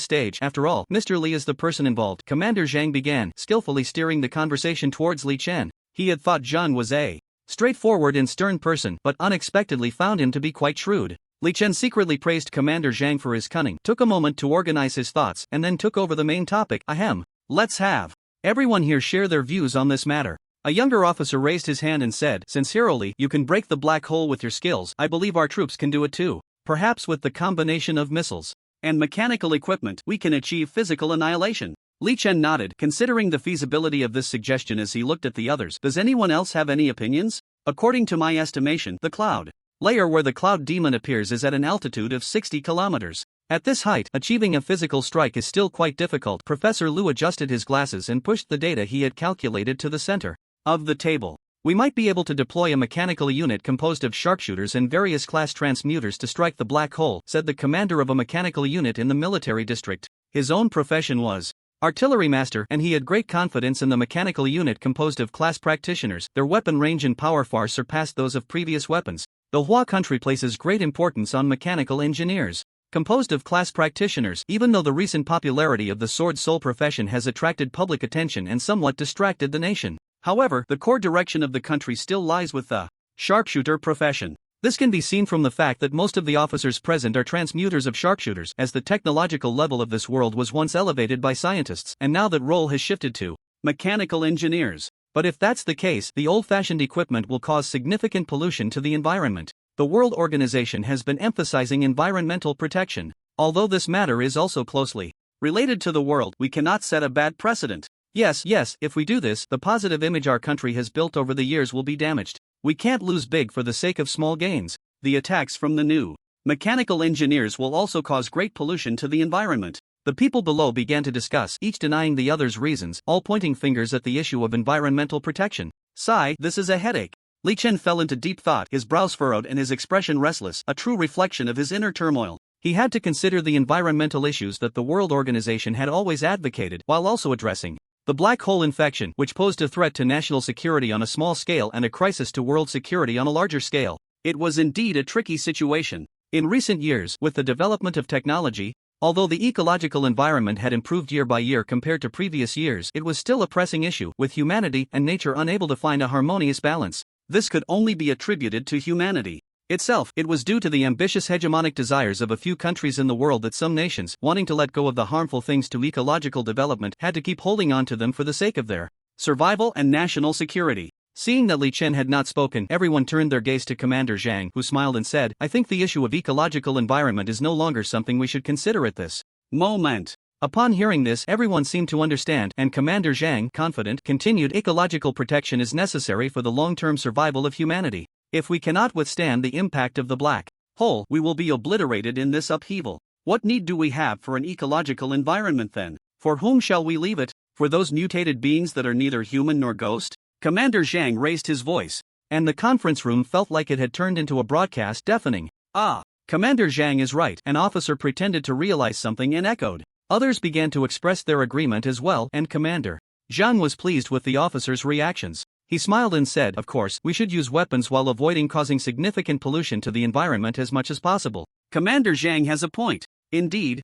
stage. After all, Mr. Li is the person involved. Commander Zhang began, skillfully steering the conversation towards Li Chen. He had thought Zhang was a straightforward and stern person, but unexpectedly found him to be quite shrewd. Li Chen secretly praised Commander Zhang for his cunning, took a moment to organize his thoughts, and then took over the main topic. Ahem. Let's have everyone here share their views on this matter. A younger officer raised his hand and said, "Sincerely, you can break the black hole with your skills. I believe our troops can do it too. Perhaps with the combination of missiles and mechanical equipment, we can achieve physical annihilation." Li Chen nodded, considering the feasibility of this suggestion as he looked at the others. Does anyone else have any opinions? According to my estimation, the cloud layer where the cloud demon appears is at an altitude of 60 kilometers. At this height, achieving a physical strike is still quite difficult. Professor Liu adjusted his glasses and pushed the data he had calculated to the center of the table. We might be able to deploy a mechanical unit composed of sharpshooters and various class transmuters to strike the black hole, said the commander of a mechanical unit in the military district. His own profession was artillery master, and he had great confidence in the mechanical unit composed of class practitioners. Their weapon range and power far surpassed those of previous weapons. The Hua country places great importance on mechanical engineers composed of class practitioners, even though the recent popularity of the sword soul profession has attracted public attention and somewhat distracted the nation. However, the core direction of the country still lies with the sharpshooter profession. This can be seen from the fact that most of the officers present are transmuters of sharpshooters, as the technological level of this world was once elevated by scientists, and now that role has shifted to mechanical engineers. But if that's the case, the old-fashioned equipment will cause significant pollution to the environment. The World Organization has been emphasizing environmental protection. Although this matter is also closely related to the world, we cannot set a bad precedent. Yes, if we do this, the positive image our country has built over the years will be damaged. We can't lose big for the sake of small gains. The attacks from the new mechanical engineers will also cause great pollution to the environment. The people below began to discuss, each denying the other's reasons, all pointing fingers at the issue of environmental protection. Sigh, this is a headache. Li Chen fell into deep thought, his brows furrowed and his expression restless, a true reflection of his inner turmoil. He had to consider the environmental issues that the World Organization had always advocated, while also addressing the black hole infection, which posed a threat to national security on a small scale and a crisis to world security on a larger scale. It was indeed a tricky situation. In recent years, with the development of technology, although the ecological environment had improved year by year compared to previous years, it was still a pressing issue, with humanity and nature unable to find a harmonious balance. This could only be attributed to humanity itself. It was due to the ambitious hegemonic desires of a few countries in the world that some nations, wanting to let go of the harmful things to ecological development, had to keep holding on to them for the sake of their survival and national security. Seeing that Li Chen had not spoken, everyone turned their gaze to Commander Zhang, who smiled and said, "I think the issue of ecological environment is no longer something we should consider at this moment." Upon hearing this, everyone seemed to understand, and Commander Zhang, confident, continued, "Ecological protection is necessary for the long-term survival of humanity. If we cannot withstand the impact of the black hole, we will be obliterated in this upheaval. What need do we have for an ecological environment then? For whom shall we leave it? For those mutated beings that are neither human nor ghost?" Commander Zhang raised his voice, and the conference room felt like it had turned into a broadcast, deafening. "Ah, Commander Zhang is right." An officer pretended to realize something and echoed. Others began to express their agreement as well, and Commander Zhang was pleased with the officers' reactions. He smiled and said, "Of course, we should use weapons while avoiding causing significant pollution to the environment as much as possible." Commander Zhang has a point. Indeed,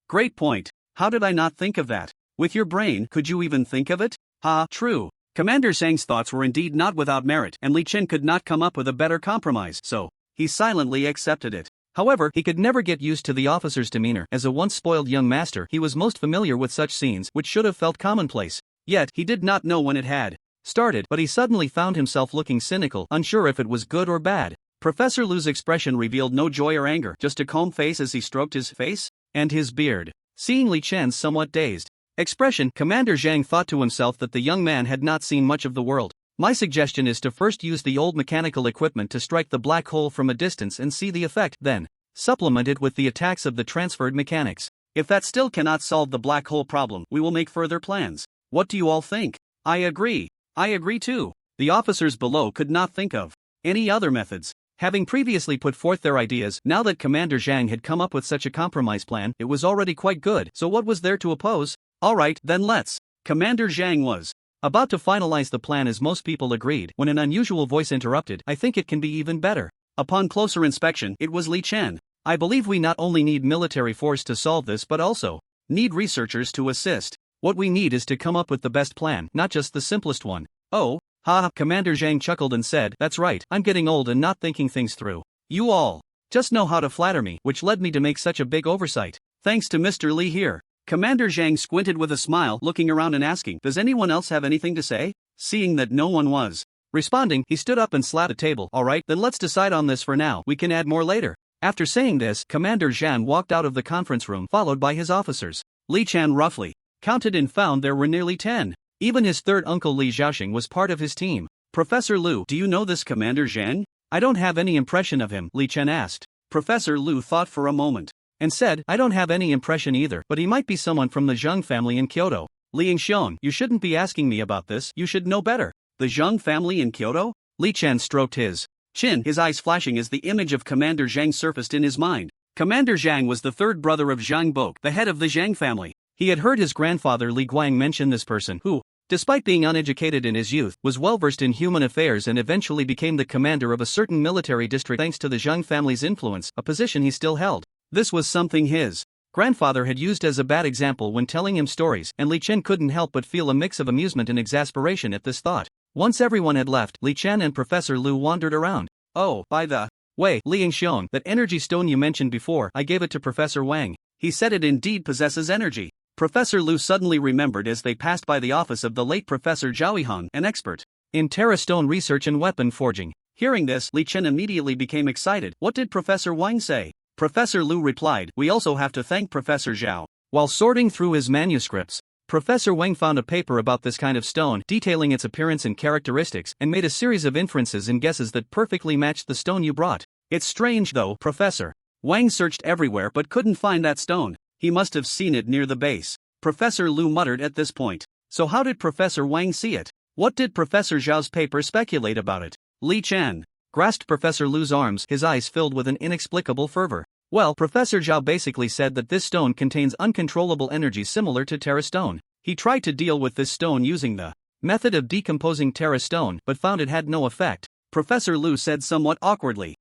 great point. How did I not think of that? With your brain, could you even think of it? True. Commander Zhang's thoughts were indeed not without merit, and Li Chen could not come up with a better compromise, so he silently accepted it. However, he could never get used to the officer's demeanor. As a once spoiled young master, he was most familiar with such scenes, which should have felt commonplace. Yet, he did not know when it had started, but he suddenly found himself looking cynical, unsure if it was good or bad. Professor Lu's expression revealed no joy or anger, just a calm face as he stroked his face and his beard. Seeing Li Chen's somewhat dazed expression, Commander Zhang thought to himself that the young man had not seen much of the world. My suggestion is to first use the old mechanical equipment to strike the black hole from a distance and see the effect, then supplement it with the attacks of the transferred mechanics. If that still cannot solve the black hole problem, we will make further plans. What do you all think? I agree too. The officers below could not think of any other methods. Having previously put forth their ideas, now that Commander Zhang had come up with such a compromise plan, it was already quite good, so what was there to oppose? Alright, then let's. Commander Zhang was about to finalize the plan as most people agreed, when an unusual voice interrupted. I think it can be even better. Upon closer inspection, it was Li Chen. I believe we not only need military force to solve this but also need researchers to assist. What we need is to come up with the best plan, not just the simplest one. Oh, Commander Zhang chuckled and said, that's right, I'm getting old and not thinking things through. You all just know how to flatter me, which led me to make such a big oversight. Thanks to Mr. Li here. Commander Zhang squinted with a smile, looking around and asking, does anyone else have anything to say? Seeing that no one was responding, he stood up and slapped the table. Alright, then let's decide on this for now, we can add more later. After saying this, Commander Zhang walked out of the conference room, followed by his officers. Li Chen roughly counted and found there were nearly 10. Even his third uncle Li Xiaoxing was part of his team. Professor Lu, do you know this Commander Zhang? I don't have any impression of him, Li Chen asked. Professor Lu thought for a moment and said, I don't have any impression either, but he might be someone from the Zheng family in Kyoto. Li Xiong, you shouldn't be asking me about this, you should know better. The Zheng family in Kyoto? Li Chen stroked his chin, his eyes flashing as the image of Commander Zhang surfaced in his mind. Commander Zhang was the third brother of Zhang Bok, the head of the Zhang family. He had heard his grandfather Li Guang mention this person who, despite being uneducated in his youth, was well-versed in human affairs and eventually became the commander of a certain military district thanks to the Zheng family's influence, a position he still held. This was something his grandfather had used as a bad example when telling him stories, and Li Chen couldn't help but feel a mix of amusement and exasperation at this thought. Once everyone had left, Li Chen and Professor Lu wandered around. Oh, by the way, Li Xiong, that energy stone you mentioned before, I gave it to Professor Wang. He said it indeed possesses energy. Professor Lu suddenly remembered as they passed by the office of the late Professor Zhao Yihan, an expert in Terra Stone research and weapon forging. Hearing this, Li Chen immediately became excited. What did Professor Wang say? Professor Lu replied, we also have to thank Professor Zhao. While sorting through his manuscripts, Professor Wang found a paper about this kind of stone, detailing its appearance and characteristics, and made a series of inferences and guesses that perfectly matched the stone you brought. It's strange though, Professor. Wang searched everywhere but couldn't find that stone. He must have seen it near the base. Professor Lu muttered at this point. So how did Professor Wang see it? What did Professor Zhao's paper speculate about it? Li Chen grasped Professor Lu's arms, his eyes filled with an inexplicable fervor. Well, Professor Zhao basically said that this stone contains uncontrollable energy similar to Terra Stone. He tried to deal with this stone using the method of decomposing Terra Stone, but found it had no effect. Professor Lu said somewhat awkwardly.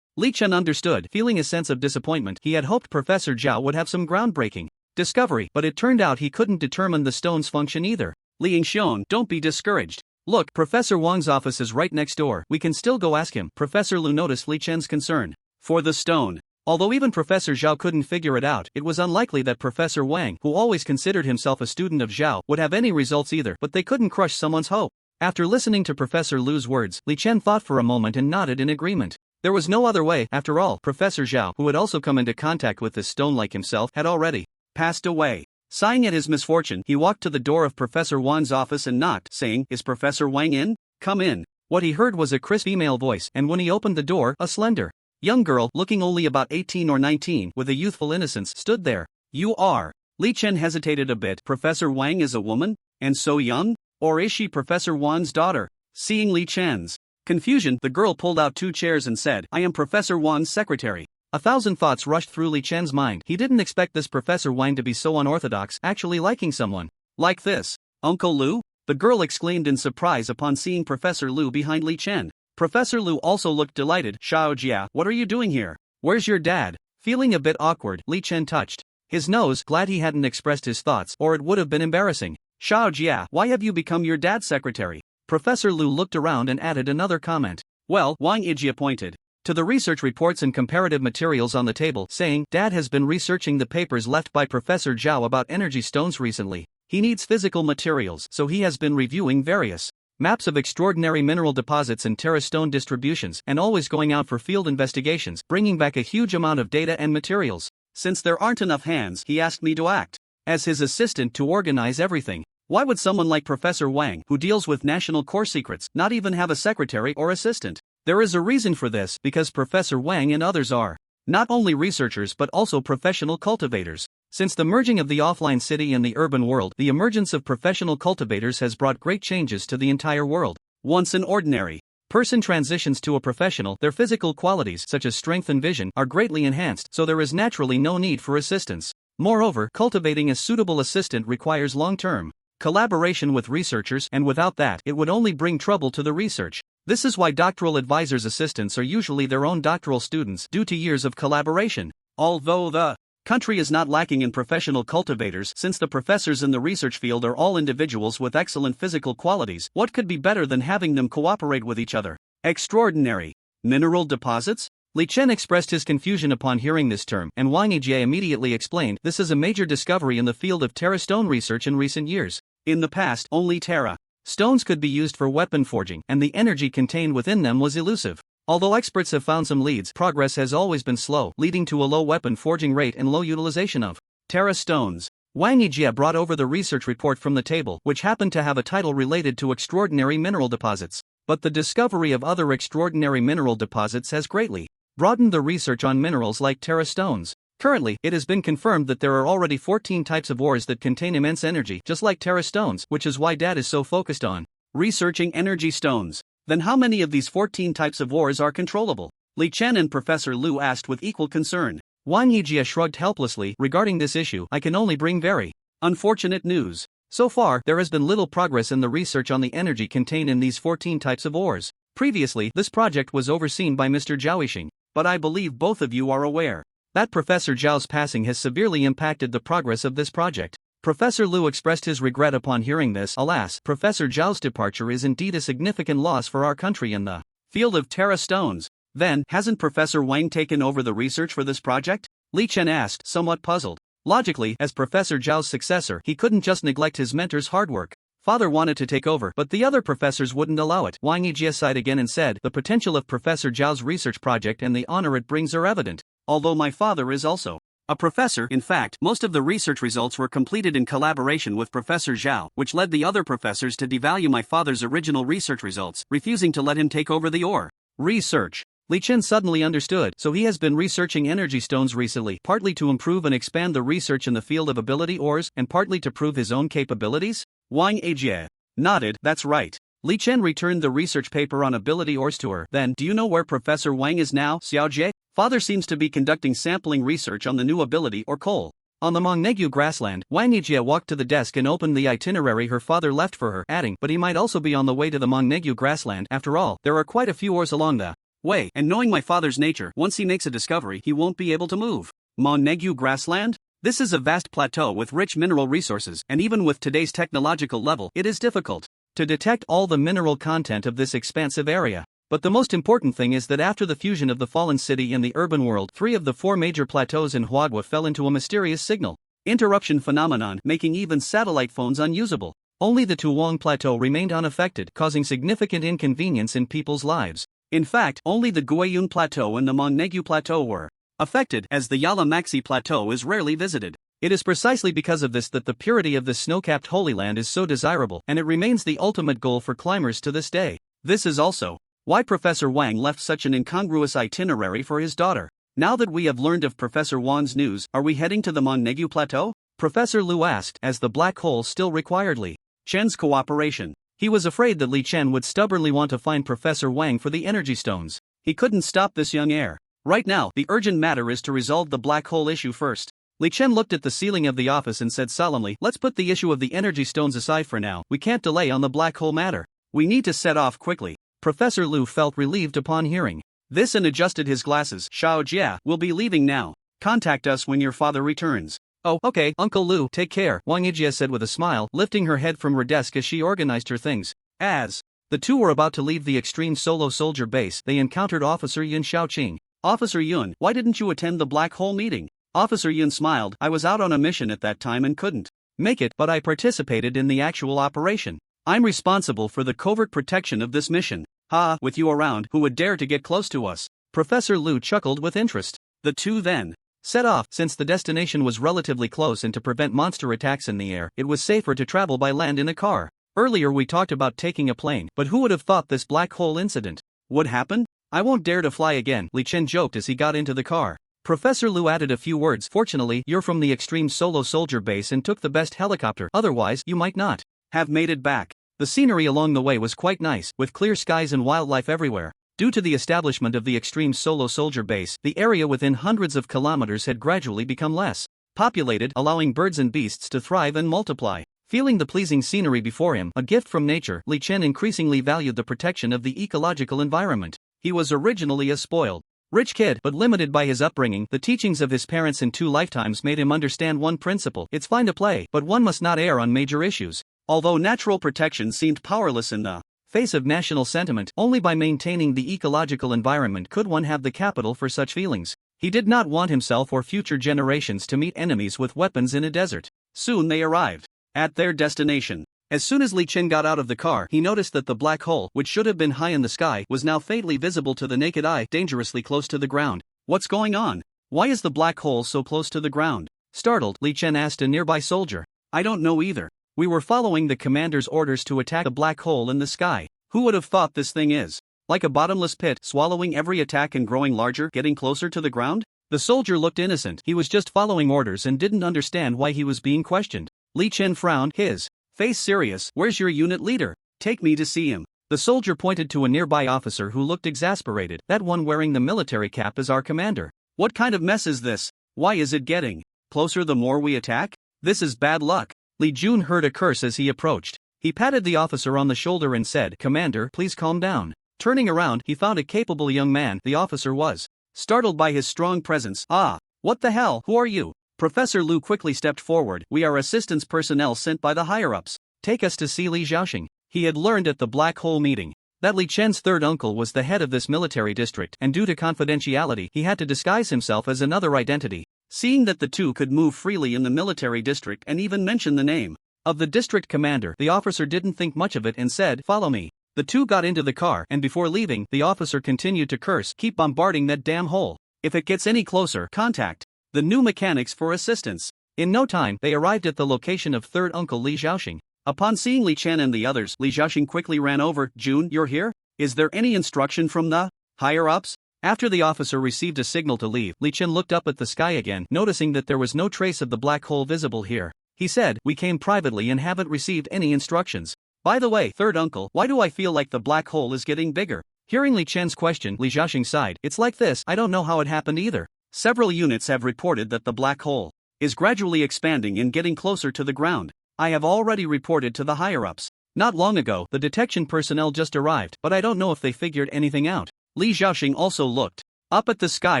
Li Chen understood, feeling a sense of disappointment. He had hoped Professor Zhao would have some groundbreaking discovery, but it turned out he couldn't determine the stone's function either. Li Xiong, don't be discouraged. Look, Professor Wang's office is right next door, we can still go ask him. Professor Lu noticed Li Chen's concern for the stone. Although even Professor Zhao couldn't figure it out, it was unlikely that Professor Wang, who always considered himself a student of Zhao, would have any results either, but they couldn't crush someone's hope. After listening to Professor Lu's words, Li Chen thought for a moment and nodded in agreement. There was no other way. After all, Professor Zhao, who had also come into contact with this stone like himself, had already passed away. Sighing at his misfortune, he walked to the door of Professor Wang's office and knocked, saying, Is Professor Wang in? Come in. What he heard was a crisp female voice, and when he opened the door, a slender young girl, looking only about 18 or 19, with a youthful innocence, stood there. You are. Li Chen hesitated a bit. Professor Wang is a woman? And so young? Or is she Professor Wang's daughter? Seeing Li Chen's confusion, the girl pulled out 2 chairs and said, I am Professor Wang's secretary. 1,000 thoughts rushed through Li Chen's mind. He didn't expect this Professor Wang to be so unorthodox, actually liking someone like this. Uncle Lu? The girl exclaimed in surprise upon seeing Professor Lu behind Li Chen. Professor Lu also looked delighted. Xiao Jia, what are you doing here? Where's your dad? Feeling a bit awkward, Li Chen touched his nose, glad he hadn't expressed his thoughts, or it would have been embarrassing. Xiao Jia, why have you become your dad's secretary? Professor Lu looked around and added another comment. Well, Wang Yijia pointed to the research reports and comparative materials on the table, saying, Dad has been researching the papers left by Professor Zhao about energy stones recently. He needs physical materials, so he has been reviewing various maps of extraordinary mineral deposits and terra stone distributions, and always going out for field investigations, bringing back a huge amount of data and materials. Since there aren't enough hands, he asked me to act as his assistant to organize everything. Why would someone like Professor Wang, who deals with national core secrets, not even have a secretary or assistant? There is a reason for this, because Professor Wang and others are not only researchers but also professional cultivators. Since the merging of the offline city and the urban world, the emergence of professional cultivators has brought great changes to the entire world. Once an ordinary person transitions to a professional, their physical qualities such as strength and vision are greatly enhanced, so there is naturally no need for assistance. Moreover, cultivating a suitable assistant requires long-term collaboration with researchers, and without that, it would only bring trouble to the research. This is why doctoral advisors' assistants are usually their own doctoral students due to years of collaboration. Although the country is not lacking in professional cultivators, since the professors in the research field are all individuals with excellent physical qualities, what could be better than having them cooperate with each other? Extraordinary mineral deposits? Li Chen expressed his confusion upon hearing this term, and Wang Yijie immediately explained, this is a major discovery in the field of terra stone research in recent years. In the past, only terra stones could be used for weapon forging, and the energy contained within them was elusive. Although experts have found some leads, progress has always been slow, leading to a low weapon forging rate and low utilization of terra stones. Wang Yijie brought over the research report from the table, which happened to have a title related to extraordinary mineral deposits. But the discovery of other extraordinary mineral deposits has greatly broadened the research on minerals like terra stones. Currently, it has been confirmed that there are already 14 types of ores that contain immense energy, just like terra stones, which is why Dad is so focused on researching energy stones. Then how many of these 14 types of ores are controllable? Li Chen and Professor Lu asked with equal concern. Wang Yijie shrugged helplessly. Regarding this issue, I can only bring very unfortunate news. So far, there has been little progress in the research on the energy contained in these 14 types of ores. Previously, this project was overseen by Mr. Zhao Yixing, but I believe both of you are aware that Professor Zhao's passing has severely impacted the progress of this project. Professor Lu expressed his regret upon hearing this. Alas, Professor Zhao's departure is indeed a significant loss for our country in the field of terra stones. Then, hasn't Professor Wang taken over the research for this project? Li Chen asked, somewhat puzzled. Logically, as Professor Zhao's successor, he couldn't just neglect his mentor's hard work. Father wanted to take over, but the other professors wouldn't allow it. Wang Yijie sighed again and said, the potential of Professor Zhao's research project and the honor it brings are evident. Although my father is also a professor, in fact, most of the research results were completed in collaboration with Professor Zhao, which led the other professors to devalue my father's original research results, refusing to let him take over the ore research. Li Chen suddenly understood, so he has been researching energy stones recently, partly to improve and expand the research in the field of ability ores, and partly to prove his own capabilities? Wang Yijie nodded, that's right. Li Chen returned the research paper on ability ores to her. Then, do you know where Professor Wang is now, Xiao Jie? Father seems to be conducting sampling research on the new ability or coal. On the Mangnegu grassland, Wang Yijie walked to the desk and opened the itinerary her father left for her, adding, but he might also be on the way to the Mangnegu grassland. After all, there are quite a few ores along the way, and knowing my father's nature, once he makes a discovery, he won't be able to move. Mangnegu grassland? This is a vast plateau with rich mineral resources, and even with today's technological level, it is difficult to detect all the mineral content of this expansive area. But the most important thing is that after the fusion of the fallen city and the urban world, 3 of the 4 major plateaus in Huagua fell into a mysterious signal interruption phenomenon, making even satellite phones unusable. Only the Tuwang Plateau remained unaffected, causing significant inconvenience in people's lives. In fact, only the Guiyun Plateau and the Mangnegu Plateau were affected, as the Yala Maxi Plateau is rarely visited. It is precisely because of this that the purity of this snow-capped Holy Land is so desirable, and it remains the ultimate goal for climbers to this day. This is also why Professor Wang left such an incongruous itinerary for his daughter. Now that we have learned of Professor Wang's news, are we heading to the Mangnegu Plateau? Professor Lu asked, as the black hole still required Li Chen's cooperation. He was afraid that Li Chen would stubbornly want to find Professor Wang for the energy stones. He couldn't stop this young heir. Right now, the urgent matter is to resolve the black hole issue first. Li Chen looked at the ceiling of the office and said solemnly, let's put the issue of the energy stones aside for now. We can't delay on the black hole matter. We need to set off quickly. Professor Lu felt relieved upon hearing this and adjusted his glasses. Xiao Jia will be leaving now. Contact us when your father returns. Oh, okay, Uncle Lu, take care, Wang Yijie said with a smile, lifting her head from her desk as she organized her things. As the two were about to leave the extreme solo soldier base, they encountered Officer Yun Xiaoqing. Officer Yun, why didn't you attend the black hole meeting? Officer Yun smiled. I was out on a mission at that time and couldn't make it, but I participated in the actual operation. I'm responsible for the covert protection of this mission. Ha, with you around, who would dare to get close to us? Professor Lu chuckled with interest. The two then set off. Since the destination was relatively close and to prevent monster attacks in the air, it was safer to travel by land in a car. Earlier we talked about taking a plane, but who would have thought this black hole incident would happen? I won't dare to fly again, Li Chen joked as he got into the car. Professor Lu added a few words. Fortunately, you're from the extreme solo soldier base and took the best helicopter, otherwise you might not have made it back. The scenery along the way was quite nice, with clear skies and wildlife everywhere. Due to the establishment of the extreme solo soldier base, the area within hundreds of kilometers had gradually become less populated, allowing birds and beasts to thrive and multiply. Feeling the pleasing scenery before him, a gift from nature, Li Chen increasingly valued the protection of the ecological environment. He was originally a spoiled rich kid, but limited by his upbringing, the teachings of his parents in 2 lifetimes made him understand one principle: it's fine to play, but one must not err on major issues. Although natural protection seemed powerless in the face of national sentiment, only by maintaining the ecological environment could one have the capital for such feelings. He did not want himself or future generations to meet enemies with weapons in a desert. Soon they arrived at their destination. As soon as Li Chen got out of the car, he noticed that the black hole, which should have been high in the sky, was now faintly visible to the naked eye, dangerously close to the ground. What's going on? Why is the black hole so close to the ground? Startled, Li Chen asked a nearby soldier. I don't know either. We were following the commander's orders to attack a black hole in the sky. Who would have thought this thing is like a bottomless pit, swallowing every attack and growing larger, getting closer to the ground? The soldier looked innocent. He was just following orders and didn't understand why he was being questioned. Li Chen frowned, his face serious. Where's your unit leader? Take me to see him. The soldier pointed to a nearby officer who looked exasperated. That one wearing the military cap is our commander. What kind of mess is this? Why is it getting closer the more we attack? This is bad luck. Li Jun heard a curse as he approached. He patted the officer on the shoulder and said, Commander, please calm down. Turning around, he found a capable young man. The officer was startled by his strong presence. Ah, what the hell? Who are you? Professor Lu quickly stepped forward. We are assistance personnel sent by the higher-ups. Take us to see Li Xiaoxing. He had learned at the black hole meeting that Li Chen's third uncle was the head of this military district, and due to confidentiality, he had to disguise himself as another identity. Seeing that the two could move freely in the military district and even mention the name of the district commander, the officer didn't think much of it and said, Follow me. The two got into the car, and before leaving, the officer continued to curse, Keep bombarding that damn hole. If it gets any closer, contact the new mechanics for assistance. In no time, they arrived at the location of third uncle Li Xiaoxing. Upon seeing Li Chen and the others, Li Xiaoxing quickly ran over. June, you're here? Is there any instruction from the higher-ups? After the officer received a signal to leave, Li Chen looked up at the sky again, noticing that there was no trace of the black hole visible here. He said, We came privately and haven't received any instructions. By the way, third uncle, why do I feel like the black hole is getting bigger? Hearing Li Chen's question, Li Xiaoxing sighed. It's like this, I don't know how it happened either. Several units have reported that the black hole is gradually expanding and getting closer to the ground. I have already reported to the higher-ups. Not long ago, the detection personnel just arrived, but I don't know if they figured anything out. Li Xiaoxing also looked up at the sky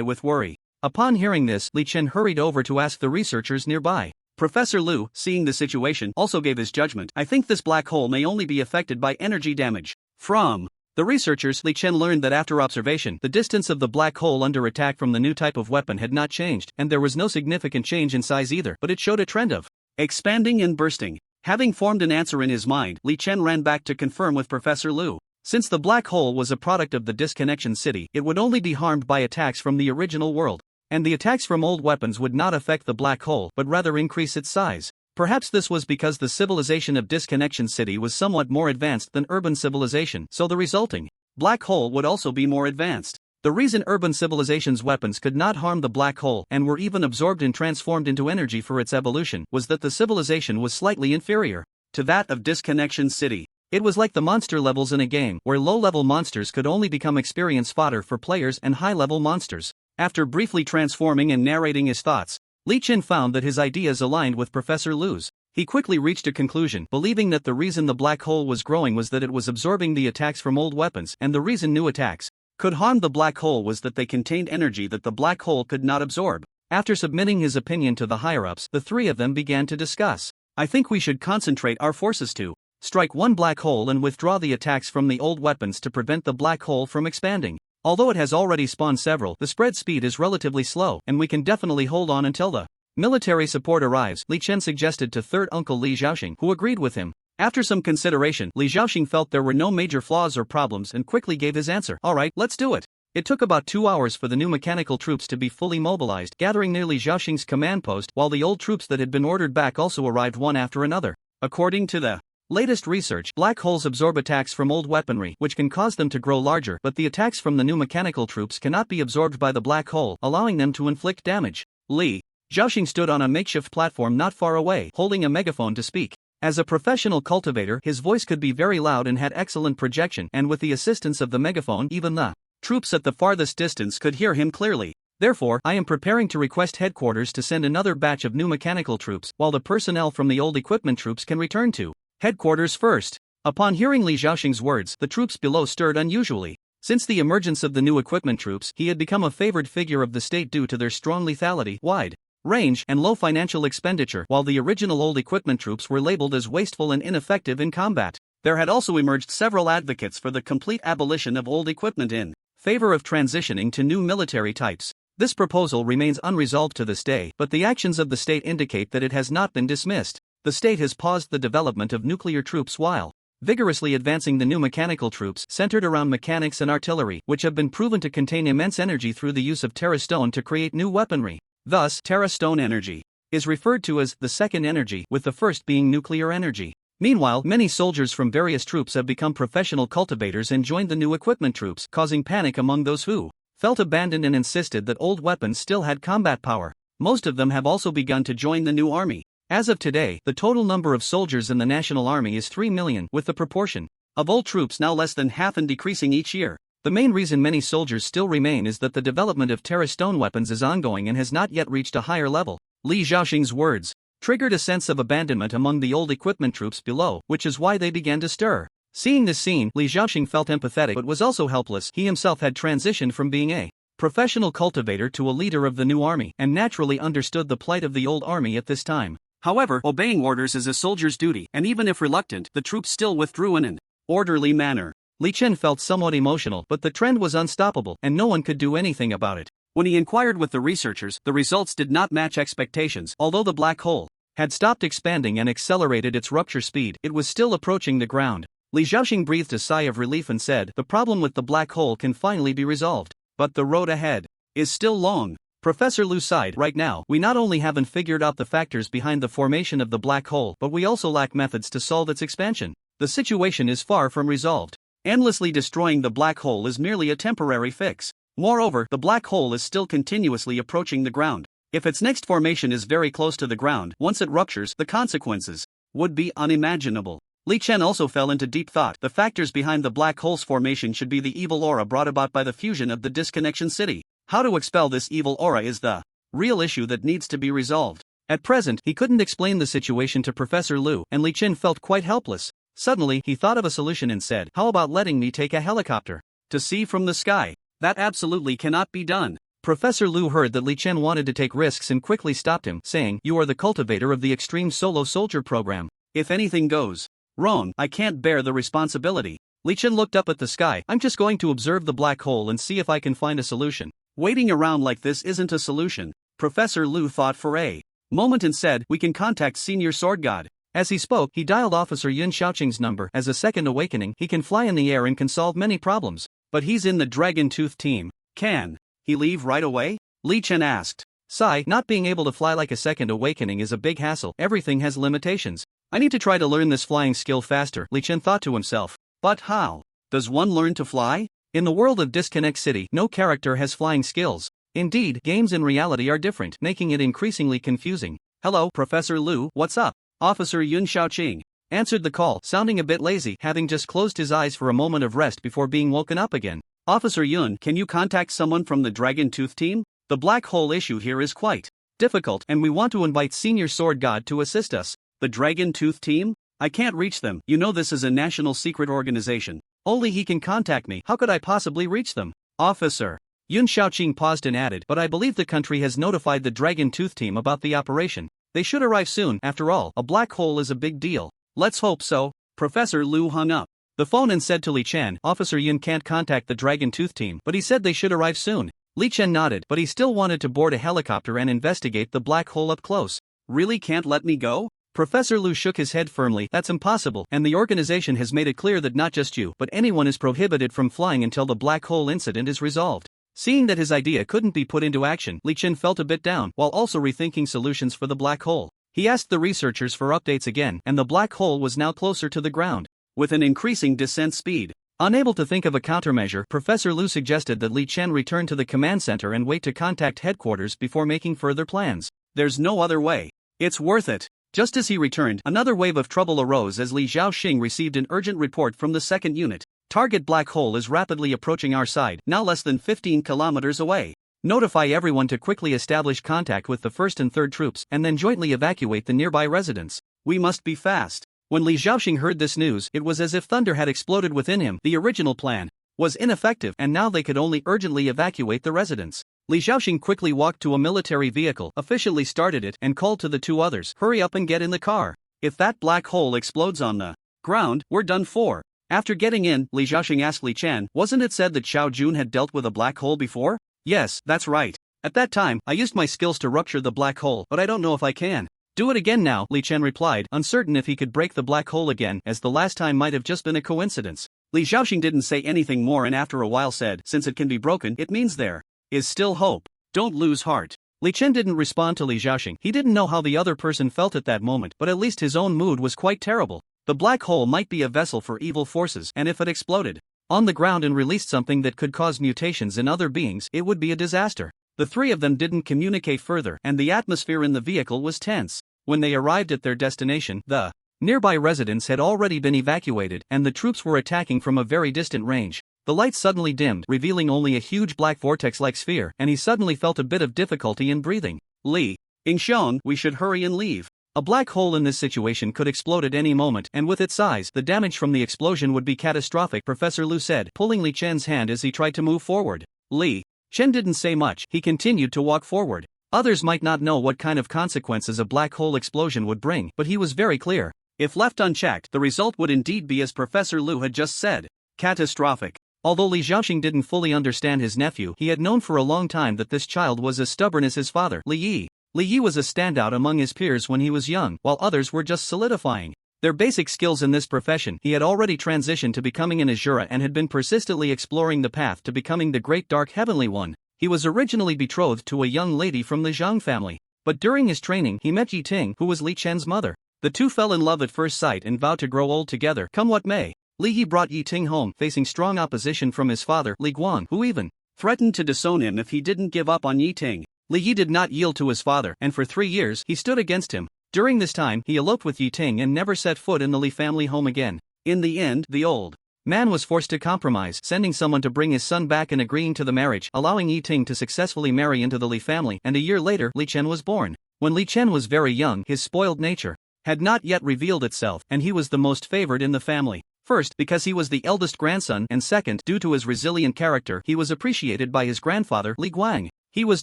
with worry. Upon hearing this, Li Chen hurried over to ask the researchers nearby. Professor Lu, seeing the situation, also gave his judgment. I think this black hole may only be affected by energy damage. From the researchers, Li Chen learned that after observation, the distance of the black hole under attack from the new type of weapon had not changed, and there was no significant change in size either, but it showed a trend of expanding and bursting. Having formed an answer in his mind, Li Chen ran back to confirm with Professor Lu. Since the black hole was a product of the disconnection city, it would only be harmed by attacks from the original world. And the attacks from old weapons would not affect the black hole but rather increase its size. Perhaps this was because the civilization of disconnection city was somewhat more advanced than urban civilization, so the resulting black hole would also be more advanced. The reason urban civilization's weapons could not harm the black hole and were even absorbed and transformed into energy for its evolution was that the civilization was slightly inferior to that of disconnection city. It was like the monster levels in a game, where low-level monsters could only become experience fodder for players and high-level monsters. After briefly transforming and narrating his thoughts, Li Chen found that his ideas aligned with Professor Lu's. He quickly reached a conclusion, believing that the reason the black hole was growing was that it was absorbing the attacks from old weapons, and the reason new attacks could harm the black hole was that they contained energy that the black hole could not absorb. After submitting his opinion to the higher-ups, the three of them began to discuss. I think we should concentrate our forces to strike one black hole and withdraw the attacks from the old weapons to prevent the black hole from expanding. Although it has already spawned several, the spread speed is relatively slow, and we can definitely hold on until the military support arrives, Li Chen suggested to third uncle Li Xiaoxing, who agreed with him. After some consideration, Li Xiaoxing felt there were no major flaws or problems and quickly gave his answer. Alright, let's do it. It took about 2 hours for the new mechanical troops to be fully mobilized, gathering near Li Xiaoxing's command post, while the old troops that had been ordered back also arrived one after another. According to the latest research, black holes absorb attacks from old weaponry, which can cause them to grow larger, but the attacks from the new mechanical troops cannot be absorbed by the black hole, allowing them to inflict damage. Li Xiaoxing stood on a makeshift platform not far away, holding a megaphone to speak. As a professional cultivator, his voice could be very loud and had excellent projection, and with the assistance of the megaphone, even the troops at the farthest distance could hear him clearly. Therefore, I am preparing to request headquarters to send another batch of new mechanical troops, while the personnel from the old equipment troops can return to headquarters first. Upon hearing Li Xiaoxing's words, the troops below stirred unusually. Since the emergence of the new equipment troops, he had become a favored figure of the state due to their strong lethality, wide range, and low financial expenditure, while the original old equipment troops were labeled as wasteful and ineffective in combat. There had also emerged several advocates for the complete abolition of old equipment in favor of transitioning to new military types. This proposal remains unresolved to this day, but the actions of the state indicate that it has not been dismissed. The state has paused the development of nuclear troops while vigorously advancing the new mechanical troops centered around mechanics and artillery, which have been proven to contain immense energy through the use of Terra Stone to create new weaponry. Thus, Terra Stone energy is referred to as the second energy, with the first being nuclear energy. Meanwhile, many soldiers from various troops have become professional cultivators and joined the new equipment troops, causing panic among those who felt abandoned and insisted that old weapons still had combat power. Most of them have also begun to join the new army. As of today, the total number of soldiers in the national army is 3 million, with the proportion of old troops now less than half and decreasing each year. The main reason many soldiers still remain is that the development of Terra Stone weapons is ongoing and has not yet reached a higher level. Li Xiaoxing's words triggered a sense of abandonment among the old equipment troops below, which is why they began to stir. Seeing this scene, Li Xiaoxing felt empathetic but was also helpless. He himself had transitioned from being a professional cultivator to a leader of the new army, and naturally understood the plight of the old army at this time. However, obeying orders is a soldier's duty, and even if reluctant, the troops still withdrew in an orderly manner. Li Chen felt somewhat emotional, but the trend was unstoppable, and no one could do anything about it. When he inquired with the researchers, the results did not match expectations. Although the black hole had stopped expanding and accelerated its rupture speed, it was still approaching the ground. Li Xiaoxing breathed a sigh of relief and said, "The problem with the black hole can finally be resolved. But the road ahead is still long." Professor Lu sighed. Right now, we not only haven't figured out the factors behind the formation of the black hole, but we also lack methods to solve its expansion. The situation is far from resolved. Endlessly destroying the black hole is merely a temporary fix. Moreover, the black hole is still continuously approaching the ground. If its next formation is very close to the ground, once it ruptures, the consequences would be unimaginable. Li Chen also fell into deep thought. The factors behind the black hole's formation should be the evil aura brought about by the fusion of the disconnection city. How to expel this evil aura is the real issue that needs to be resolved. At present, he couldn't explain the situation to Professor Lu, and Li Chen felt quite helpless. Suddenly, he thought of a solution and said, "How about letting me take a helicopter to see from the sky?" "That absolutely cannot be done." Professor Lu heard that Li Chen wanted to take risks and quickly stopped him, saying, "You are the cultivator of the Extreme Solo Soldier program. If anything goes wrong, I can't bear the responsibility." Li Chen looked up at the sky. "I'm just going to observe the black hole and see if I can find a solution. Waiting around like this isn't a solution." Professor Lu thought for a moment and said, "We can contact Senior Sword God." As he spoke, he dialed Officer Yun Xiaoqing's number. As a second awakening, he can fly in the air and can solve many problems. But he's in the Dragon Tooth team. Can he leave right away? Li Chen asked. Sigh, not being able to fly like a second awakening is a big hassle. Everything has limitations. I need to try to learn this flying skill faster, Li Chen thought to himself. But how does one learn to fly? In the world of Disconnect City, no character has flying skills. Indeed, games and reality are different, making it increasingly confusing. "Hello, Professor Lu, what's up?" Officer Yun Xiaoqing answered the call, sounding a bit lazy, having just closed his eyes for a moment of rest before being woken up again. "Officer Yun, can you contact someone from the Dragon Tooth team? The black hole issue here is quite difficult, and we want to invite Senior Sword God to assist us." "The Dragon Tooth team? I can't reach them. You know this is a national secret organization. Only he can contact me. How could I possibly reach them?" Officer Yun Xiaoqing paused and added, but I believe the country has notified the Dragon Tooth team about the operation. They should arrive soon. After all, a black hole is a big deal. Let's hope so. Professor Lu hung up the phone and said to Li Chen, Officer Yun can't contact the Dragon Tooth team, but he said they should arrive soon. Li Chen nodded, but he still wanted to board a helicopter and investigate the black hole up close. Really can't let me go? Professor Lu shook his head firmly. That's impossible, and the organization has made it clear that not just you, but anyone is prohibited from flying until the black hole incident is resolved. Seeing that his idea couldn't be put into action, Li Chen felt a bit down, while also rethinking solutions for the black hole. He asked the researchers for updates again, and the black hole was now closer to the ground, with an increasing descent speed. Unable to think of a countermeasure, Professor Lu suggested that Li Chen return to the command center and wait to contact headquarters before making further plans. There's no other way. It's worth it. Just as he returned, another wave of trouble arose as Li Xiaoxing received an urgent report from the second unit. Target black hole is rapidly approaching our side, now less than 15 kilometers away. Notify everyone to quickly establish contact with the 1st and 3rd troops and then jointly evacuate the nearby residents. We must be fast. When Li Xiaoxing heard this news, it was as if thunder had exploded within him. The original plan was ineffective, and now they could only urgently evacuate the residents. Li Xiaoxing quickly walked to a military vehicle, efficiently started it, and called to the two others, hurry up and get in the car. If that black hole explodes on the ground, we're done for. After getting in, Li Xiaoxing asked Li Chen, wasn't it said that Xiao Jun had dealt with a black hole before? Yes, that's right. At that time, I used my skills to rupture the black hole, but I don't know if I can do it again now, Li Chen replied, uncertain if he could break the black hole again, as the last time might have just been a coincidence. Li Xiaoxing didn't say anything more and after a while said, since it can be broken, it means there is still hope. Don't lose heart. Li Chen didn't respond to Li Xiaoxing. He didn't know how the other person felt at that moment, but at least his own mood was quite terrible. The black hole might be a vessel for evil forces, and if it exploded on the ground and released something that could cause mutations in other beings, it would be a disaster. The three of them didn't communicate further, and the atmosphere in the vehicle was tense. When they arrived at their destination, the nearby residents had already been evacuated, and the troops were attacking from a very distant range. The lights suddenly dimmed, revealing only a huge black vortex-like sphere, and he suddenly felt a bit of difficulty in breathing. Li Ingxiong, we should hurry and leave. A black hole in this situation could explode at any moment, and with its size, the damage from the explosion would be catastrophic, Professor Lu said, pulling Li Chen's hand as he tried to move forward. Li Chen didn't say much. He continued to walk forward. Others might not know what kind of consequences a black hole explosion would bring, but he was very clear. If left unchecked, the result would indeed be as Professor Lu had just said. Catastrophic. Although Li Xiaoxing didn't fully understand his nephew, he had known for a long time that this child was as stubborn as his father, Li Yi. Li Yi was a standout among his peers when he was young, while others were just solidifying their basic skills in this profession. He had already transitioned to becoming an Azura and had been persistently exploring the path to becoming the Great Dark Heavenly One. He was originally betrothed to a young lady from the Zhang family, but during his training he met Yi Ting, who was Li Chen's mother. The two fell in love at first sight and vowed to grow old together, come what may. Li Yi brought Yi Ting home, facing strong opposition from his father, Li Guan, who even threatened to disown him if he didn't give up on Yi Ting. Li Yi did not yield to his father, and for 3 years he stood against him. During this time, he eloped with Yi Ting and never set foot in the Li family home again. In the end, the old man was forced to compromise, sending someone to bring his son back and agreeing to the marriage, allowing Yi Ting to successfully marry into the Li family, and a year later, Li Chen was born. When Li Chen was very young, his spoiled nature had not yet revealed itself, and he was the most favored in the family. First, because he was the eldest grandson, and second, due to his resilient character, he was appreciated by his grandfather, Li Guang. He was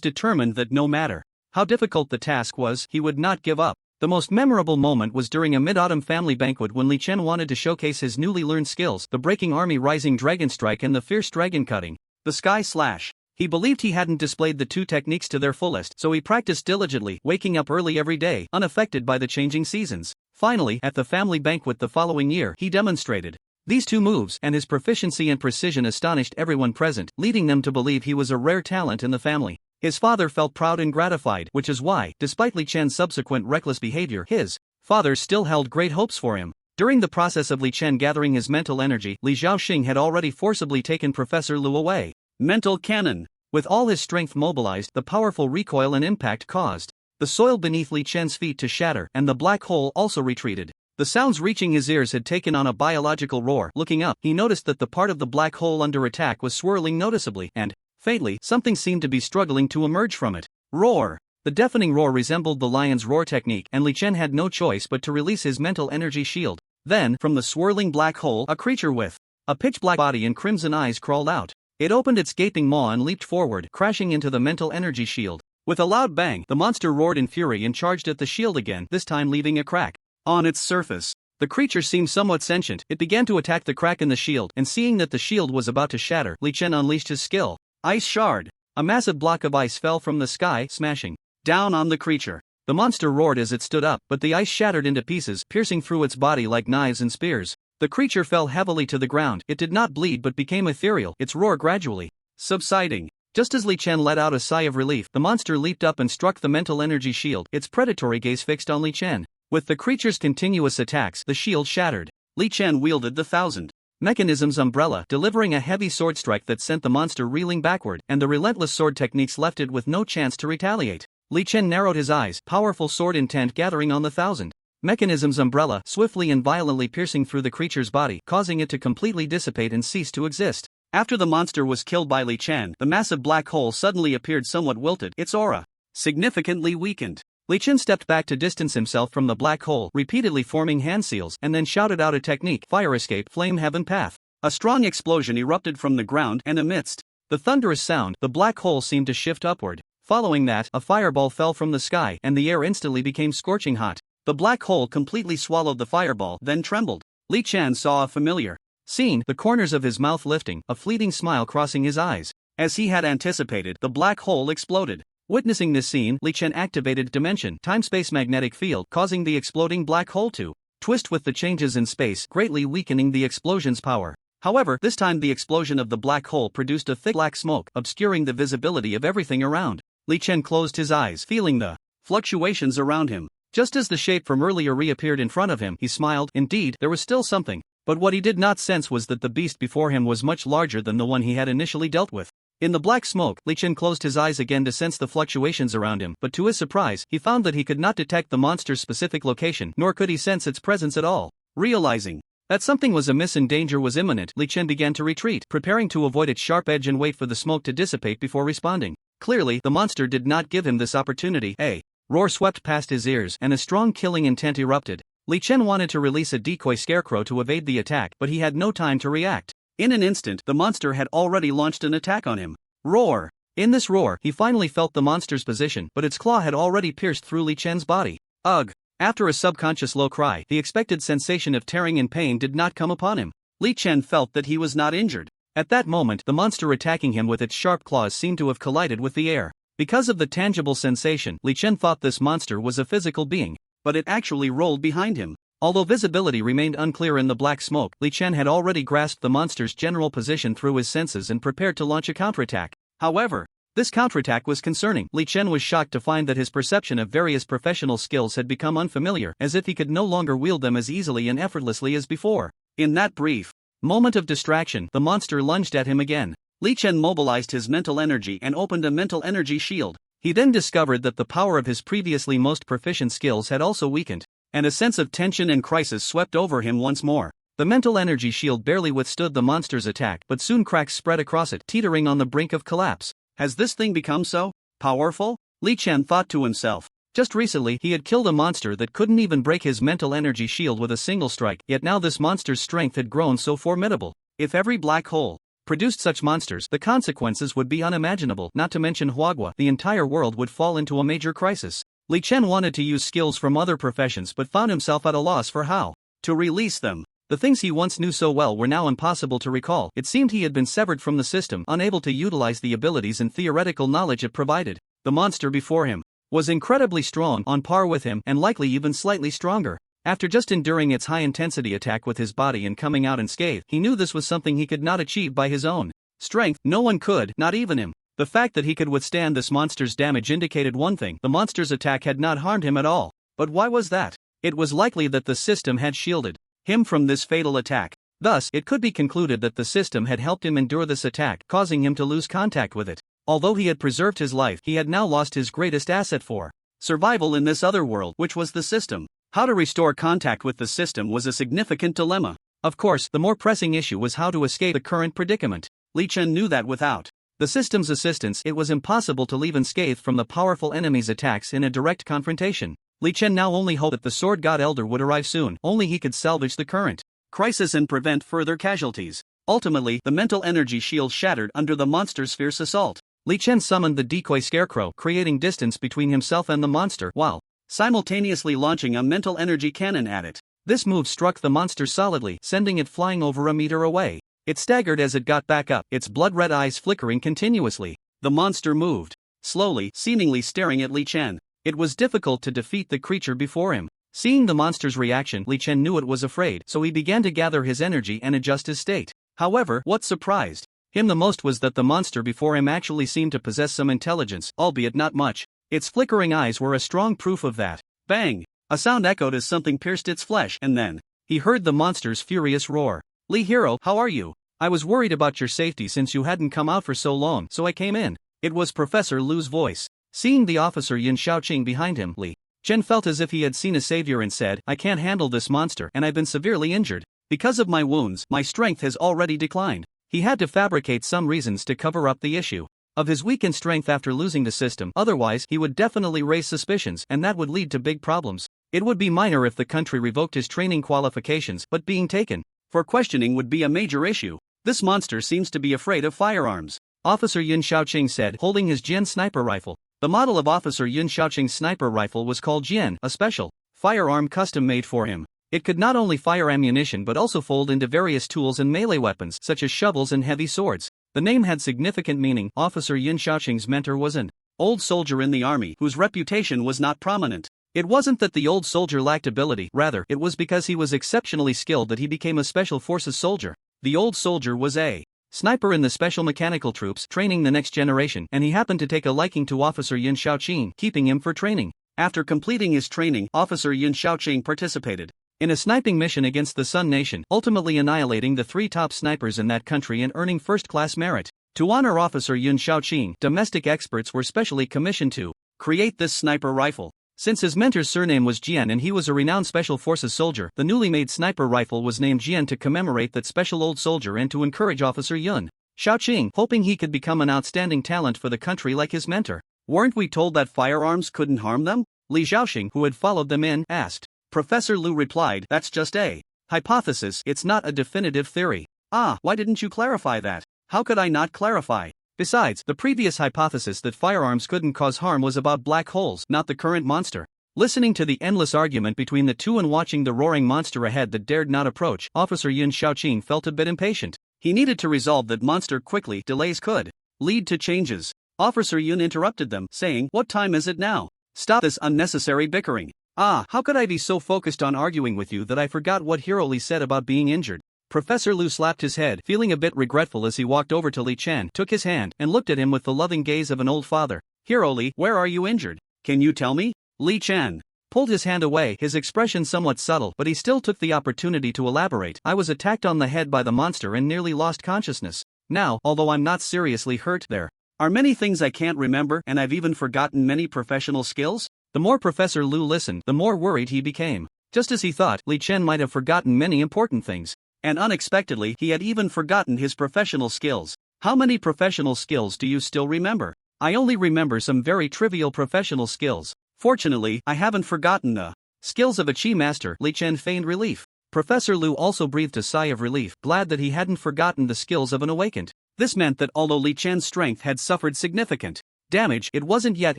determined that no matter how difficult the task was, he would not give up. The most memorable moment was during a mid-autumn family banquet when Li Chen wanted to showcase his newly learned skills, the Breaking Army Rising Dragon Strike and the Fierce Dragon Cutting, the Sky Slash. He believed he hadn't displayed the two techniques to their fullest, so he practiced diligently, waking up early every day, unaffected by the changing seasons. Finally, at the family banquet the following year, he demonstrated these two moves, and his proficiency and precision astonished everyone present, leading them to believe he was a rare talent in the family. His father felt proud and gratified, which is why, despite Li Chen's subsequent reckless behavior, his father still held great hopes for him. During the process of Li Chen gathering his mental energy, Li Xiaoxing had already forcibly taken Professor Lu away. Mental cannon. With all his strength mobilized, the powerful recoil and impact caused the soil beneath Li Chen's feet to shatter, and the black hole also retreated. The sounds reaching his ears had taken on a biological roar. Looking up, he noticed that the part of the black hole under attack was swirling noticeably, and faintly, something seemed to be struggling to emerge from it. Roar! The deafening roar resembled the lion's roar technique, and Li Chen had no choice but to release his mental energy shield. Then, from the swirling black hole, a creature with a pitch-black body and crimson eyes crawled out. It opened its gaping maw and leaped forward, crashing into the mental energy shield. With a loud bang, the monster roared in fury and charged at the shield again, this time leaving a crack on its surface. The creature seemed somewhat sentient. It began to attack the crack in the shield, and seeing that the shield was about to shatter, Li Chen unleashed his skill. Ice Shard. A massive block of ice fell from the sky, smashing down on the creature. The monster roared as it stood up, but the ice shattered into pieces, piercing through its body like knives and spears. The creature fell heavily to the ground. It did not bleed but became ethereal, its roar gradually subsiding. Just as Li Chen let out a sigh of relief, the monster leaped up and struck the mental energy shield, its predatory gaze fixed on Li Chen. With the creature's continuous attacks, the shield shattered. Li Chen wielded the 1000 Mechanisms umbrella, delivering a heavy sword strike that sent the monster reeling backward, and the relentless sword techniques left it with no chance to retaliate. Li Chen narrowed his eyes, powerful sword intent gathering on the 1000 Mechanisms umbrella, swiftly and violently piercing through the creature's body, causing it to completely dissipate and cease to exist. After the monster was killed by Li Chen, the massive black hole suddenly appeared somewhat wilted, its aura significantly weakened. Li Chen stepped back to distance himself from the black hole, repeatedly forming hand seals, and then shouted out a technique: Fire Escape, Flame Heaven Path. A strong explosion erupted from the ground, and amidst the thunderous sound, the black hole seemed to shift upward. Following that, a fireball fell from the sky, and the air instantly became scorching hot. The black hole completely swallowed the fireball, then trembled. Li Chen saw a familiar scene, the corners of his mouth lifting, a fleeting smile crossing his eyes. As he had anticipated, the black hole exploded. Witnessing this scene, Li Chen activated Dimension Time-Space Magnetic Field, causing the exploding black hole to twist with the changes in space, greatly weakening the explosion's power. However, this time the explosion of the black hole produced a thick black smoke, obscuring the visibility of everything around. Li Chen closed his eyes, feeling the fluctuations around him. Just as the shape from earlier reappeared in front of him, he smiled. Indeed, there was still something. But what he did not sense was that the beast before him was much larger than the one he had initially dealt with. In the black smoke, Li Chen closed his eyes again to sense the fluctuations around him, but to his surprise, he found that he could not detect the monster's specific location, nor could he sense its presence at all. Realizing that something was amiss and danger was imminent, Li Chen began to retreat, preparing to avoid its sharp edge and wait for the smoke to dissipate before responding. Clearly, the monster did not give him this opportunity. A roar swept past his ears, and a strong killing intent erupted. Li Chen wanted to release a decoy scarecrow to evade the attack, but he had no time to react. In an instant, the monster had already launched an attack on him. Roar! In this roar, he finally felt the monster's position, but its claw had already pierced through Li Chen's body. Ugh! After a subconscious low cry, the expected sensation of tearing and pain did not come upon him. Li Chen felt that he was not injured. At that moment, the monster attacking him with its sharp claws seemed to have collided with the air. Because of the tangible sensation, Li Chen thought this monster was a physical being. But it actually rolled behind him. Although visibility remained unclear in the black smoke, Li Chen had already grasped the monster's general position through his senses and prepared to launch a counterattack. However, this counterattack was concerning. Li Chen was shocked to find that his perception of various professional skills had become unfamiliar, as if he could no longer wield them as easily and effortlessly as before. In that brief moment of distraction, the monster lunged at him again. Li Chen mobilized his mental energy and opened a mental energy shield. He then discovered that the power of his previously most proficient skills had also weakened, and a sense of tension and crisis swept over him once more. The mental energy shield barely withstood the monster's attack, but soon cracks spread across it, teetering on the brink of collapse. Has this thing become so powerful? Li Chen thought to himself. Just recently, he had killed a monster that couldn't even break his mental energy shield with a single strike, yet now this monster's strength had grown so formidable. If every black hole produced such monsters, the consequences would be unimaginable, not to mention Huagua, the entire world would fall into a major crisis. Li Chen wanted to use skills from other professions but found himself at a loss for how to release them. The things he once knew so well were now impossible to recall. It seemed he had been severed from the system, unable to utilize the abilities and theoretical knowledge it provided. The monster before him was incredibly strong, on par with him, and likely even slightly stronger. After just enduring its high-intensity attack with his body and coming out unscathed, he knew this was something he could not achieve by his own strength. No one could, not even him. The fact that he could withstand this monster's damage indicated one thing: the monster's attack had not harmed him at all. But why was that? It was likely that the system had shielded him from this fatal attack. Thus, it could be concluded that the system had helped him endure this attack, causing him to lose contact with it. Although he had preserved his life, he had now lost his greatest asset for survival in this other world, which was the system. How to restore contact with the system was a significant dilemma. Of course, the more pressing issue was how to escape the current predicament. Li Chen knew that without the system's assistance, it was impossible to leave unscathed from the powerful enemy's attacks in a direct confrontation. Li Chen now only hoped that the Sword God Elder would arrive soon. Only he could salvage the current crisis and prevent further casualties. Ultimately, the mental energy shield shattered under the monster's fierce assault. Li Chen summoned the decoy scarecrow, creating distance between himself and the monster, while simultaneously launching a mental energy cannon at it. This move struck the monster solidly, sending it flying over a meter away. It staggered as it got back up, its blood-red eyes flickering continuously. The monster moved, slowly, seemingly staring at Li Chen. It was difficult to defeat the creature before him. Seeing the monster's reaction, Li Chen knew it was afraid, so he began to gather his energy and adjust his state. However, what surprised him the most was that the monster before him actually seemed to possess some intelligence, albeit not much. Its flickering eyes were a strong proof of that. Bang! A sound echoed as something pierced its flesh, and then he heard the monster's furious roar. Li Hero, how are you? I was worried about your safety since you hadn't come out for so long, so I came in. It was Professor Lu's voice. Seeing the officer Yin Shaoqing behind him, Li Chen felt as if he had seen a savior and said, I can't handle this monster and I've been severely injured. Because of my wounds, my strength has already declined. He had to fabricate some reasons to cover up the issue of his weakened strength after losing the system, otherwise he would definitely raise suspicions and that would lead to big problems. It would be minor if the country revoked his training qualifications, but being taken for questioning would be a major issue. This monster seems to be afraid of firearms, Officer Yin Shaoqing said, holding his Jian sniper rifle. The model of Officer Yin Shaoqing's sniper rifle was called Jian, a special firearm custom made for him. It could not only fire ammunition but also fold into various tools and melee weapons such as shovels and heavy swords. The name had significant meaning. Officer Yin Shaoqing's mentor was an old soldier in the army whose reputation was not prominent. It wasn't that the old soldier lacked ability, rather, it was because he was exceptionally skilled that he became a special forces soldier. The old soldier was a sniper in the special mechanical troops training the next generation, and he happened to take a liking to Officer Yin Shaoqing, keeping him for training. After completing his training, Officer Yin Shaoqing participated in a sniping mission against the Sun Nation, ultimately annihilating the 3 top snipers in that country and earning first-class merit. To honor Officer Yin Shaoqing, domestic experts were specially commissioned to create this sniper rifle. Since his mentor's surname was Jian and he was a renowned special forces soldier, the newly made sniper rifle was named Jian to commemorate that special old soldier and to encourage Officer Yin Shaoqing, hoping he could become an outstanding talent for the country like his mentor. Weren't we told that firearms couldn't harm them? Li Xiaoxing, who had followed them in, asked. Professor Lu replied, that's just a hypothesis, it's not a definitive theory. Why didn't you clarify that? How could I not clarify? Besides, the previous hypothesis that firearms couldn't cause harm was about black holes, not the current monster. Listening to the endless argument between the two and watching the roaring monster ahead that dared not approach, Officer Yin Shaoqing felt a bit impatient. He needed to resolve that monster quickly. Delays could lead to changes. Officer Yin interrupted them, saying, what time is it now? Stop this unnecessary bickering. How could I be so focused on arguing with you that I forgot what Hiroli said about being injured? Professor Lu slapped his head, feeling a bit regretful as he walked over to Li Chen, took his hand, and looked at him with the loving gaze of an old father. Hiroli, where are you injured? Can you tell me? Li Chen pulled his hand away, his expression somewhat subtle, but he still took the opportunity to elaborate. I was attacked on the head by the monster and nearly lost consciousness. Now, although I'm not seriously hurt, there are many things I can't remember, and I've even forgotten many professional skills. The more Professor Lu listened, the more worried he became. Just as he thought, Li Chen might have forgotten many important things. And unexpectedly, he had even forgotten his professional skills. How many professional skills do you still remember? I only remember some very trivial professional skills. Fortunately, I haven't forgotten the skills of a Chi master. Li Chen feigned relief. Professor Lu also breathed a sigh of relief, glad that he hadn't forgotten the skills of an awakened. This meant that although Li Chen's strength had suffered significant damage, it wasn't yet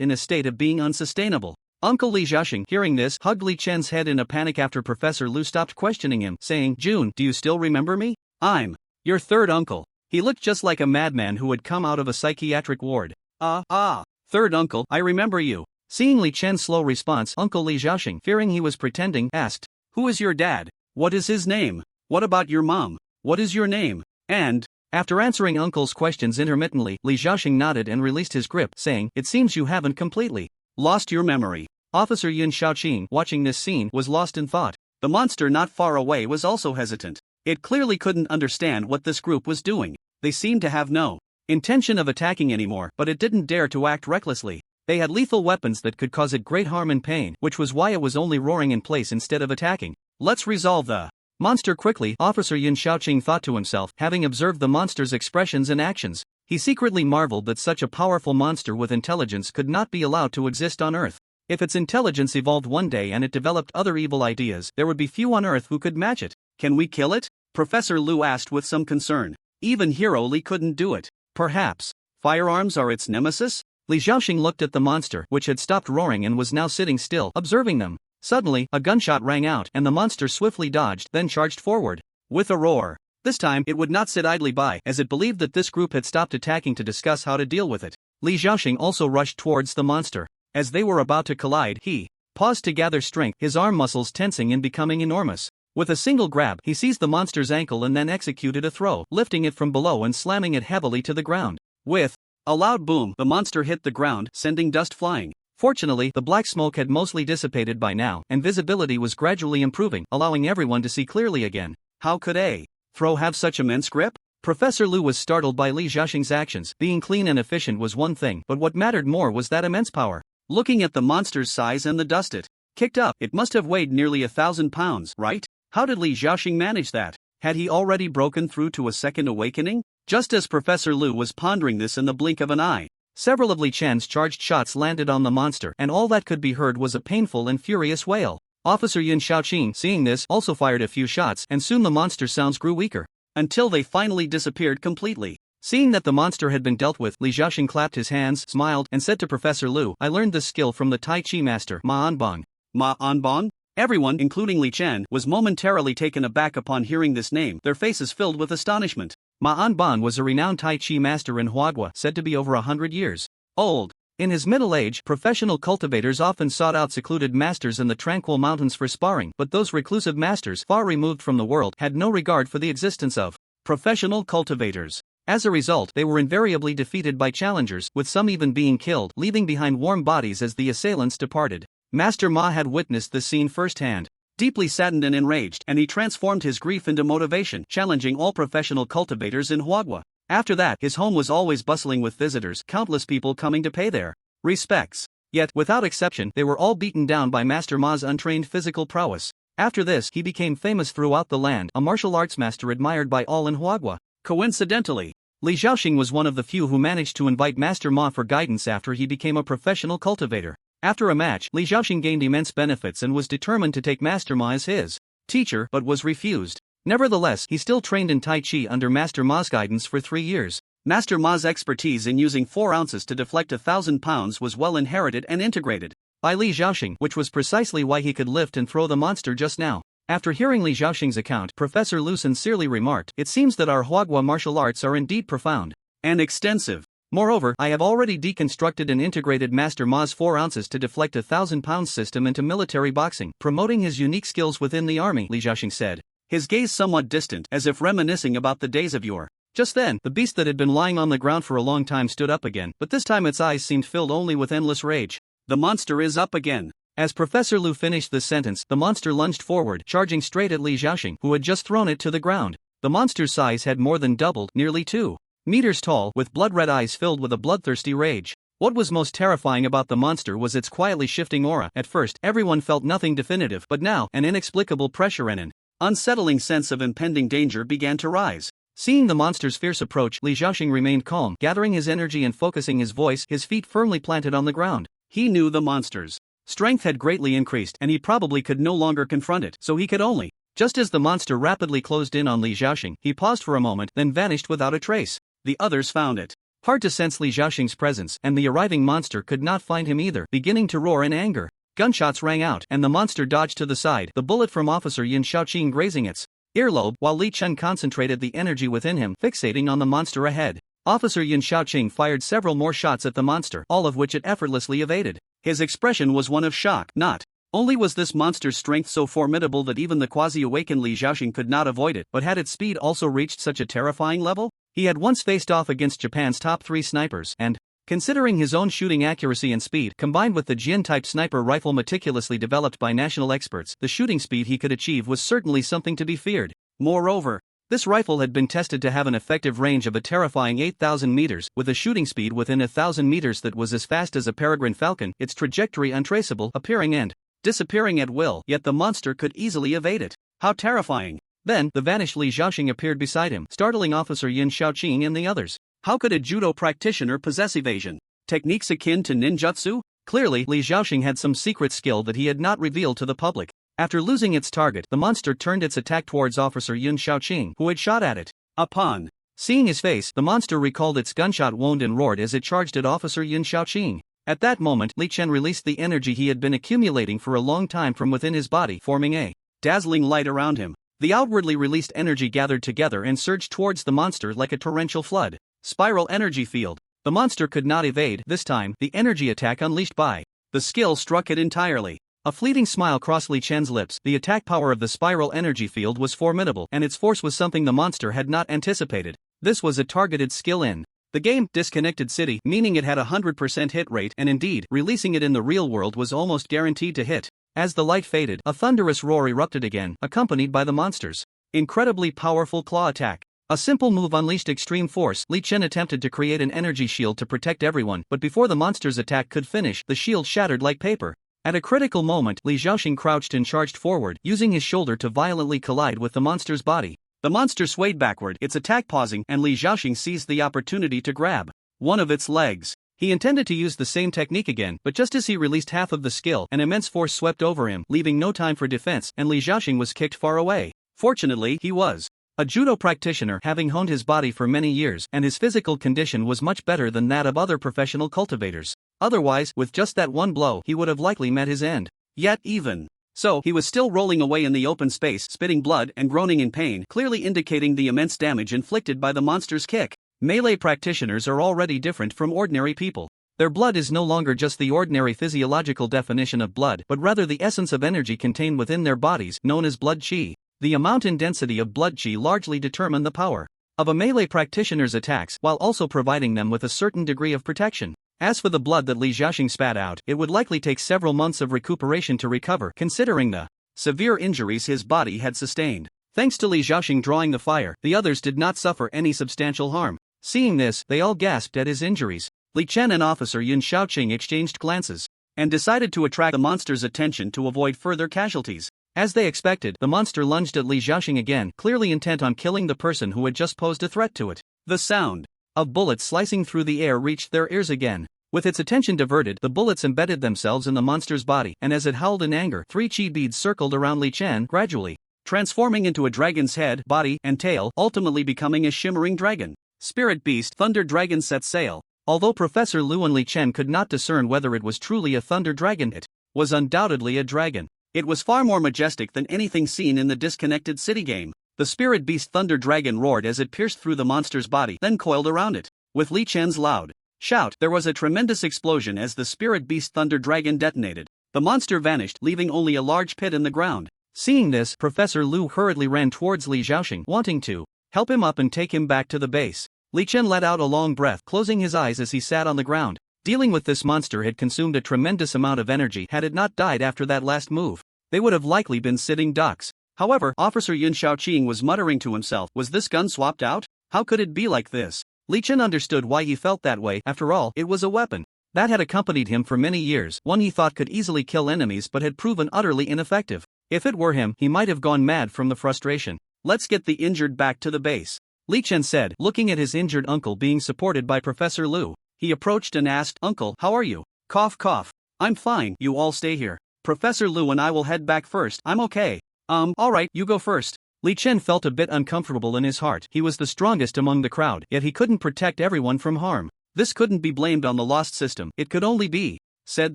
in a state of being unsustainable. Uncle Li Xiaoxing, hearing this, hugged Li Chen's head in a panic after Professor Lu stopped questioning him, saying, June, do you still remember me? I'm your third uncle. He looked just like a madman who had come out of a psychiatric ward. Third uncle, I remember you. Seeing Li Chen's slow response, Uncle Li Xiaoxing, fearing he was pretending, asked, who is your dad? What is his name? What about your mom? What is your name? And after answering Uncle's questions intermittently, Li Xiaoxing nodded and released his grip, saying, it seems you haven't completely lost your memory. Officer Yin Shaoqing, watching this scene, was lost in thought. The monster not far away was also hesitant. It clearly couldn't understand what this group was doing. They seemed to have no intention of attacking anymore, but it didn't dare to act recklessly. They had lethal weapons that could cause it great harm and pain, which was why it was only roaring in place instead of attacking. Let's resolve the monster quickly, Officer Yin Shaoqing thought to himself, having observed the monster's expressions and actions. He secretly marveled that such a powerful monster with intelligence could not be allowed to exist on Earth. If its intelligence evolved one day and it developed other evil ideas, there would be few on Earth who could match it. Can we kill it? Professor Lu asked with some concern. Even Hero Li couldn't do it. Perhaps firearms are its nemesis? Li Xiaoxing looked at the monster, which had stopped roaring and was now sitting still, observing them. Suddenly, a gunshot rang out, and the monster swiftly dodged, then charged forward. With a roar. This time, it would not sit idly by, as it believed that this group had stopped attacking to discuss how to deal with it. Li Xiaoxing also rushed towards the monster. As they were about to collide, he paused to gather strength, his arm muscles tensing and becoming enormous. With a single grab, he seized the monster's ankle and then executed a throw, lifting it from below and slamming it heavily to the ground. With a loud boom, the monster hit the ground, sending dust flying. Fortunately, the black smoke had mostly dissipated by now, and visibility was gradually improving, allowing everyone to see clearly again. How could a throw have such immense grip? Professor Lu was startled by Li Xiaoxing's actions. Being clean and efficient was one thing, but what mattered more was that immense power. Looking at the monster's size and the dust it kicked up, it must have weighed nearly 1,000 pounds, right? How did Li Xiaoxing manage that? Had he already broken through to a second awakening? Just as Professor Lu was pondering this in the blink of an eye, several of Li Chen's charged shots landed on the monster, and all that could be heard was a painful and furious wail. Officer Yin Xiaoqing, seeing this, also fired a few shots, and soon the monster's sounds grew weaker, until they finally disappeared completely. Seeing that the monster had been dealt with, Li Xiaoxing clapped his hands, smiled, and said to Professor Lu, "I learned this skill from the Tai Chi master, Ma Anbang." Ma Anbang? Everyone, including Li Chen, was momentarily taken aback upon hearing this name, their faces filled with astonishment. Ma Anbang was a renowned Tai Chi master in Huadua, said to be over 100 years old. In his middle age, professional cultivators often sought out secluded masters in the tranquil mountains for sparring, but those reclusive masters, far removed from the world, had no regard for the existence of professional cultivators. As a result, they were invariably defeated by challengers, with some even being killed, leaving behind warm bodies as the assailants departed. Master Ma had witnessed the scene firsthand. Deeply saddened and enraged, and he transformed his grief into motivation, challenging all professional cultivators in Huadua. After that, his home was always bustling with visitors, countless people coming to pay their respects. Yet, without exception, they were all beaten down by Master Ma's untrained physical prowess. After this, he became famous throughout the land, a martial arts master admired by all in Huadua. Coincidentally, Li Xiaoxing was one of the few who managed to invite Master Ma for guidance after he became a professional cultivator. After a match, Li Xiaoxing gained immense benefits and was determined to take Master Ma as his teacher, but was refused. Nevertheless, he still trained in Tai Chi under Master Ma's guidance for 3 years. Master Ma's expertise in using 4 ounces to deflect 1,000 pounds was well inherited and integrated by Li Xiaoxing, which was precisely why he could lift and throw the monster just now. After hearing Li Xiaoxing's account, Professor Lu sincerely remarked, "It seems that our Huadua martial arts are indeed profound and extensive. Moreover, I have already deconstructed and integrated Master Ma's 4 ounces to deflect 1,000 pounds system into military boxing, promoting his unique skills within the army," Li Xiaoxing said, his gaze somewhat distant, as if reminiscing about the days of yore. Just then, the beast that had been lying on the ground for a long time stood up again, but this time its eyes seemed filled only with endless rage. "The monster is up again." As Professor Lu finished this sentence, the monster lunged forward, charging straight at Li Xiaoxing, who had just thrown it to the ground. The monster's size had more than doubled, nearly 2 meters tall, with blood-red eyes filled with a bloodthirsty rage. What was most terrifying about the monster was its quietly shifting aura. At first, everyone felt nothing definitive, but now, an inexplicable pressure and an unsettling sense of impending danger began to rise. Seeing the monster's fierce approach, Li Xiaoxing remained calm, gathering his energy and focusing his voice, his feet firmly planted on the ground. He knew the monster's strength had greatly increased, and he probably could no longer confront it, so he could only. Just as the monster rapidly closed in on Li Xiaoxing, he paused for a moment, then vanished without a trace. The others found it hard to sense Li Xiaoxing's presence, and the arriving monster could not find him either, beginning to roar in anger. Gunshots rang out, and the monster dodged to the side, the bullet from Officer Yin Xiaoqing grazing its earlobe, while Li Chen concentrated the energy within him, fixating on the monster ahead. Officer Yin Xiaoqing fired several more shots at the monster, all of which it effortlessly evaded. His expression was one of shock. Not only was this monster's strength so formidable that even the quasi-awakened Li Xiaoxing could not avoid it, but had its speed also reached such a terrifying level? He had once faced off against Japan's top 3 snipers, and, considering his own shooting accuracy and speed, combined with the Jian-type sniper rifle meticulously developed by national experts, the shooting speed he could achieve was certainly something to be feared. Moreover, this rifle had been tested to have an effective range of a terrifying 8,000 meters, with a shooting speed within 1,000 meters that was as fast as a peregrine falcon, its trajectory untraceable, appearing and disappearing at will, yet the monster could easily evade it. How terrifying! Then, the vanished Li Xiaoxing appeared beside him, startling Officer Yin Xiaoqing and the others. How could a judo practitioner possess evasion techniques akin to ninjutsu? Clearly, Li Xiaoxing had some secret skill that he had not revealed to the public. After losing its target, the monster turned its attack towards Officer Yun Xiaoqing, who had shot at it. Upon seeing his face, the monster recalled its gunshot wound and roared as it charged at Officer Yun Xiaoqing. At that moment, Li Chen released the energy he had been accumulating for a long time from within his body, forming a dazzling light around him. The outwardly released energy gathered together and surged towards the monster like a torrential flood. Spiral energy field. The monster could not evade, this time, the energy attack unleashed by the skill struck it entirely. A fleeting smile crossed Li Chen's lips. The attack power of the spiral energy field was formidable, and its force was something the monster had not anticipated. This was a targeted skill in the game, Disconnected City, meaning it had a 100% hit rate, and indeed, releasing it in the real world was almost guaranteed to hit. As the light faded, a thunderous roar erupted again, accompanied by the monster's incredibly powerful claw attack. A simple move unleashed extreme force. Li Chen attempted to create an energy shield to protect everyone, but before the monster's attack could finish, the shield shattered like paper. At a critical moment, Li Xiaoqing crouched and charged forward, using his shoulder to violently collide with the monster's body. The monster swayed backward, its attack pausing, and Li Xiaoqing seized the opportunity to grab one of its legs. He intended to use the same technique again, but just as he released half of the skill, an immense force swept over him, leaving no time for defense, and Li Xiaoqing was kicked far away. Fortunately, he was a judo practitioner, having honed his body for many years, and his physical condition was much better than that of other professional cultivators. Otherwise, with just that one blow, he would have likely met his end. Yet even so, he was still rolling away in the open space, spitting blood and groaning in pain, clearly indicating the immense damage inflicted by the monster's kick. Melee practitioners are already different from ordinary people. Their blood is no longer just the ordinary physiological definition of blood, but rather the essence of energy contained within their bodies, known as blood qi. The amount and density of blood qi largely determine the power of a melee practitioner's attacks, while also providing them with a certain degree of protection. As for the blood that Li Xiaoqing spat out, it would likely take several months of recuperation to recover, considering the severe injuries his body had sustained. Thanks to Li Xiaoqing drawing the fire, the others did not suffer any substantial harm. Seeing this, they all gasped at his injuries. Li Chen and Officer Yun Xiaoqing exchanged glances and decided to attract the monster's attention to avoid further casualties. As they expected, the monster lunged at Li Xiaoqing again, clearly intent on killing the person who had just posed a threat to it. The sound of bullets slicing through the air reached their ears again. With its attention diverted, the bullets embedded themselves in the monster's body, and as it howled in anger, 3 qi beads circled around Li Chen, gradually transforming into a dragon's head, body, and tail, ultimately becoming a shimmering dragon. Spirit Beast Thunder Dragon set sail. Although Professor Lu and Li Chen could not discern whether it was truly a thunder dragon, it was undoubtedly a dragon. It was far more majestic than anything seen in the Disconnected City game. The Spirit Beast Thunder Dragon roared as it pierced through the monster's body, then coiled around it. With Li Chen's loud shout, there was a tremendous explosion as the Spirit Beast Thunder Dragon detonated. The monster vanished, leaving only a large pit in the ground. Seeing this, Professor Lu hurriedly ran towards Li Xiaoqing, wanting to help him up and take him back to the base. Li Chen let out a long breath, closing his eyes as he sat on the ground. Dealing with this monster had consumed a tremendous amount of energy. Had it not died after that last move, they would have likely been sitting ducks. However, Officer Yun Xiaoqing was muttering to himself, was this gun swapped out? How could it be like this? Li Chen understood why he felt that way. After all, it was a weapon that had accompanied him for many years, one he thought could easily kill enemies but had proven utterly ineffective. If it were him, he might have gone mad from the frustration. Let's get the injured back to the base, Li Chen said, looking at his injured uncle being supported by Professor Lu. He approached and asked, "Uncle, how are you?" Cough cough. "I'm fine, you all stay here. Professor Lu and I will head back first." "I'm okay." Alright, you go first." Li Chen felt a bit uncomfortable in his heart. He was the strongest among the crowd, yet he couldn't protect everyone from harm. This couldn't be blamed on the lost system. It could only be said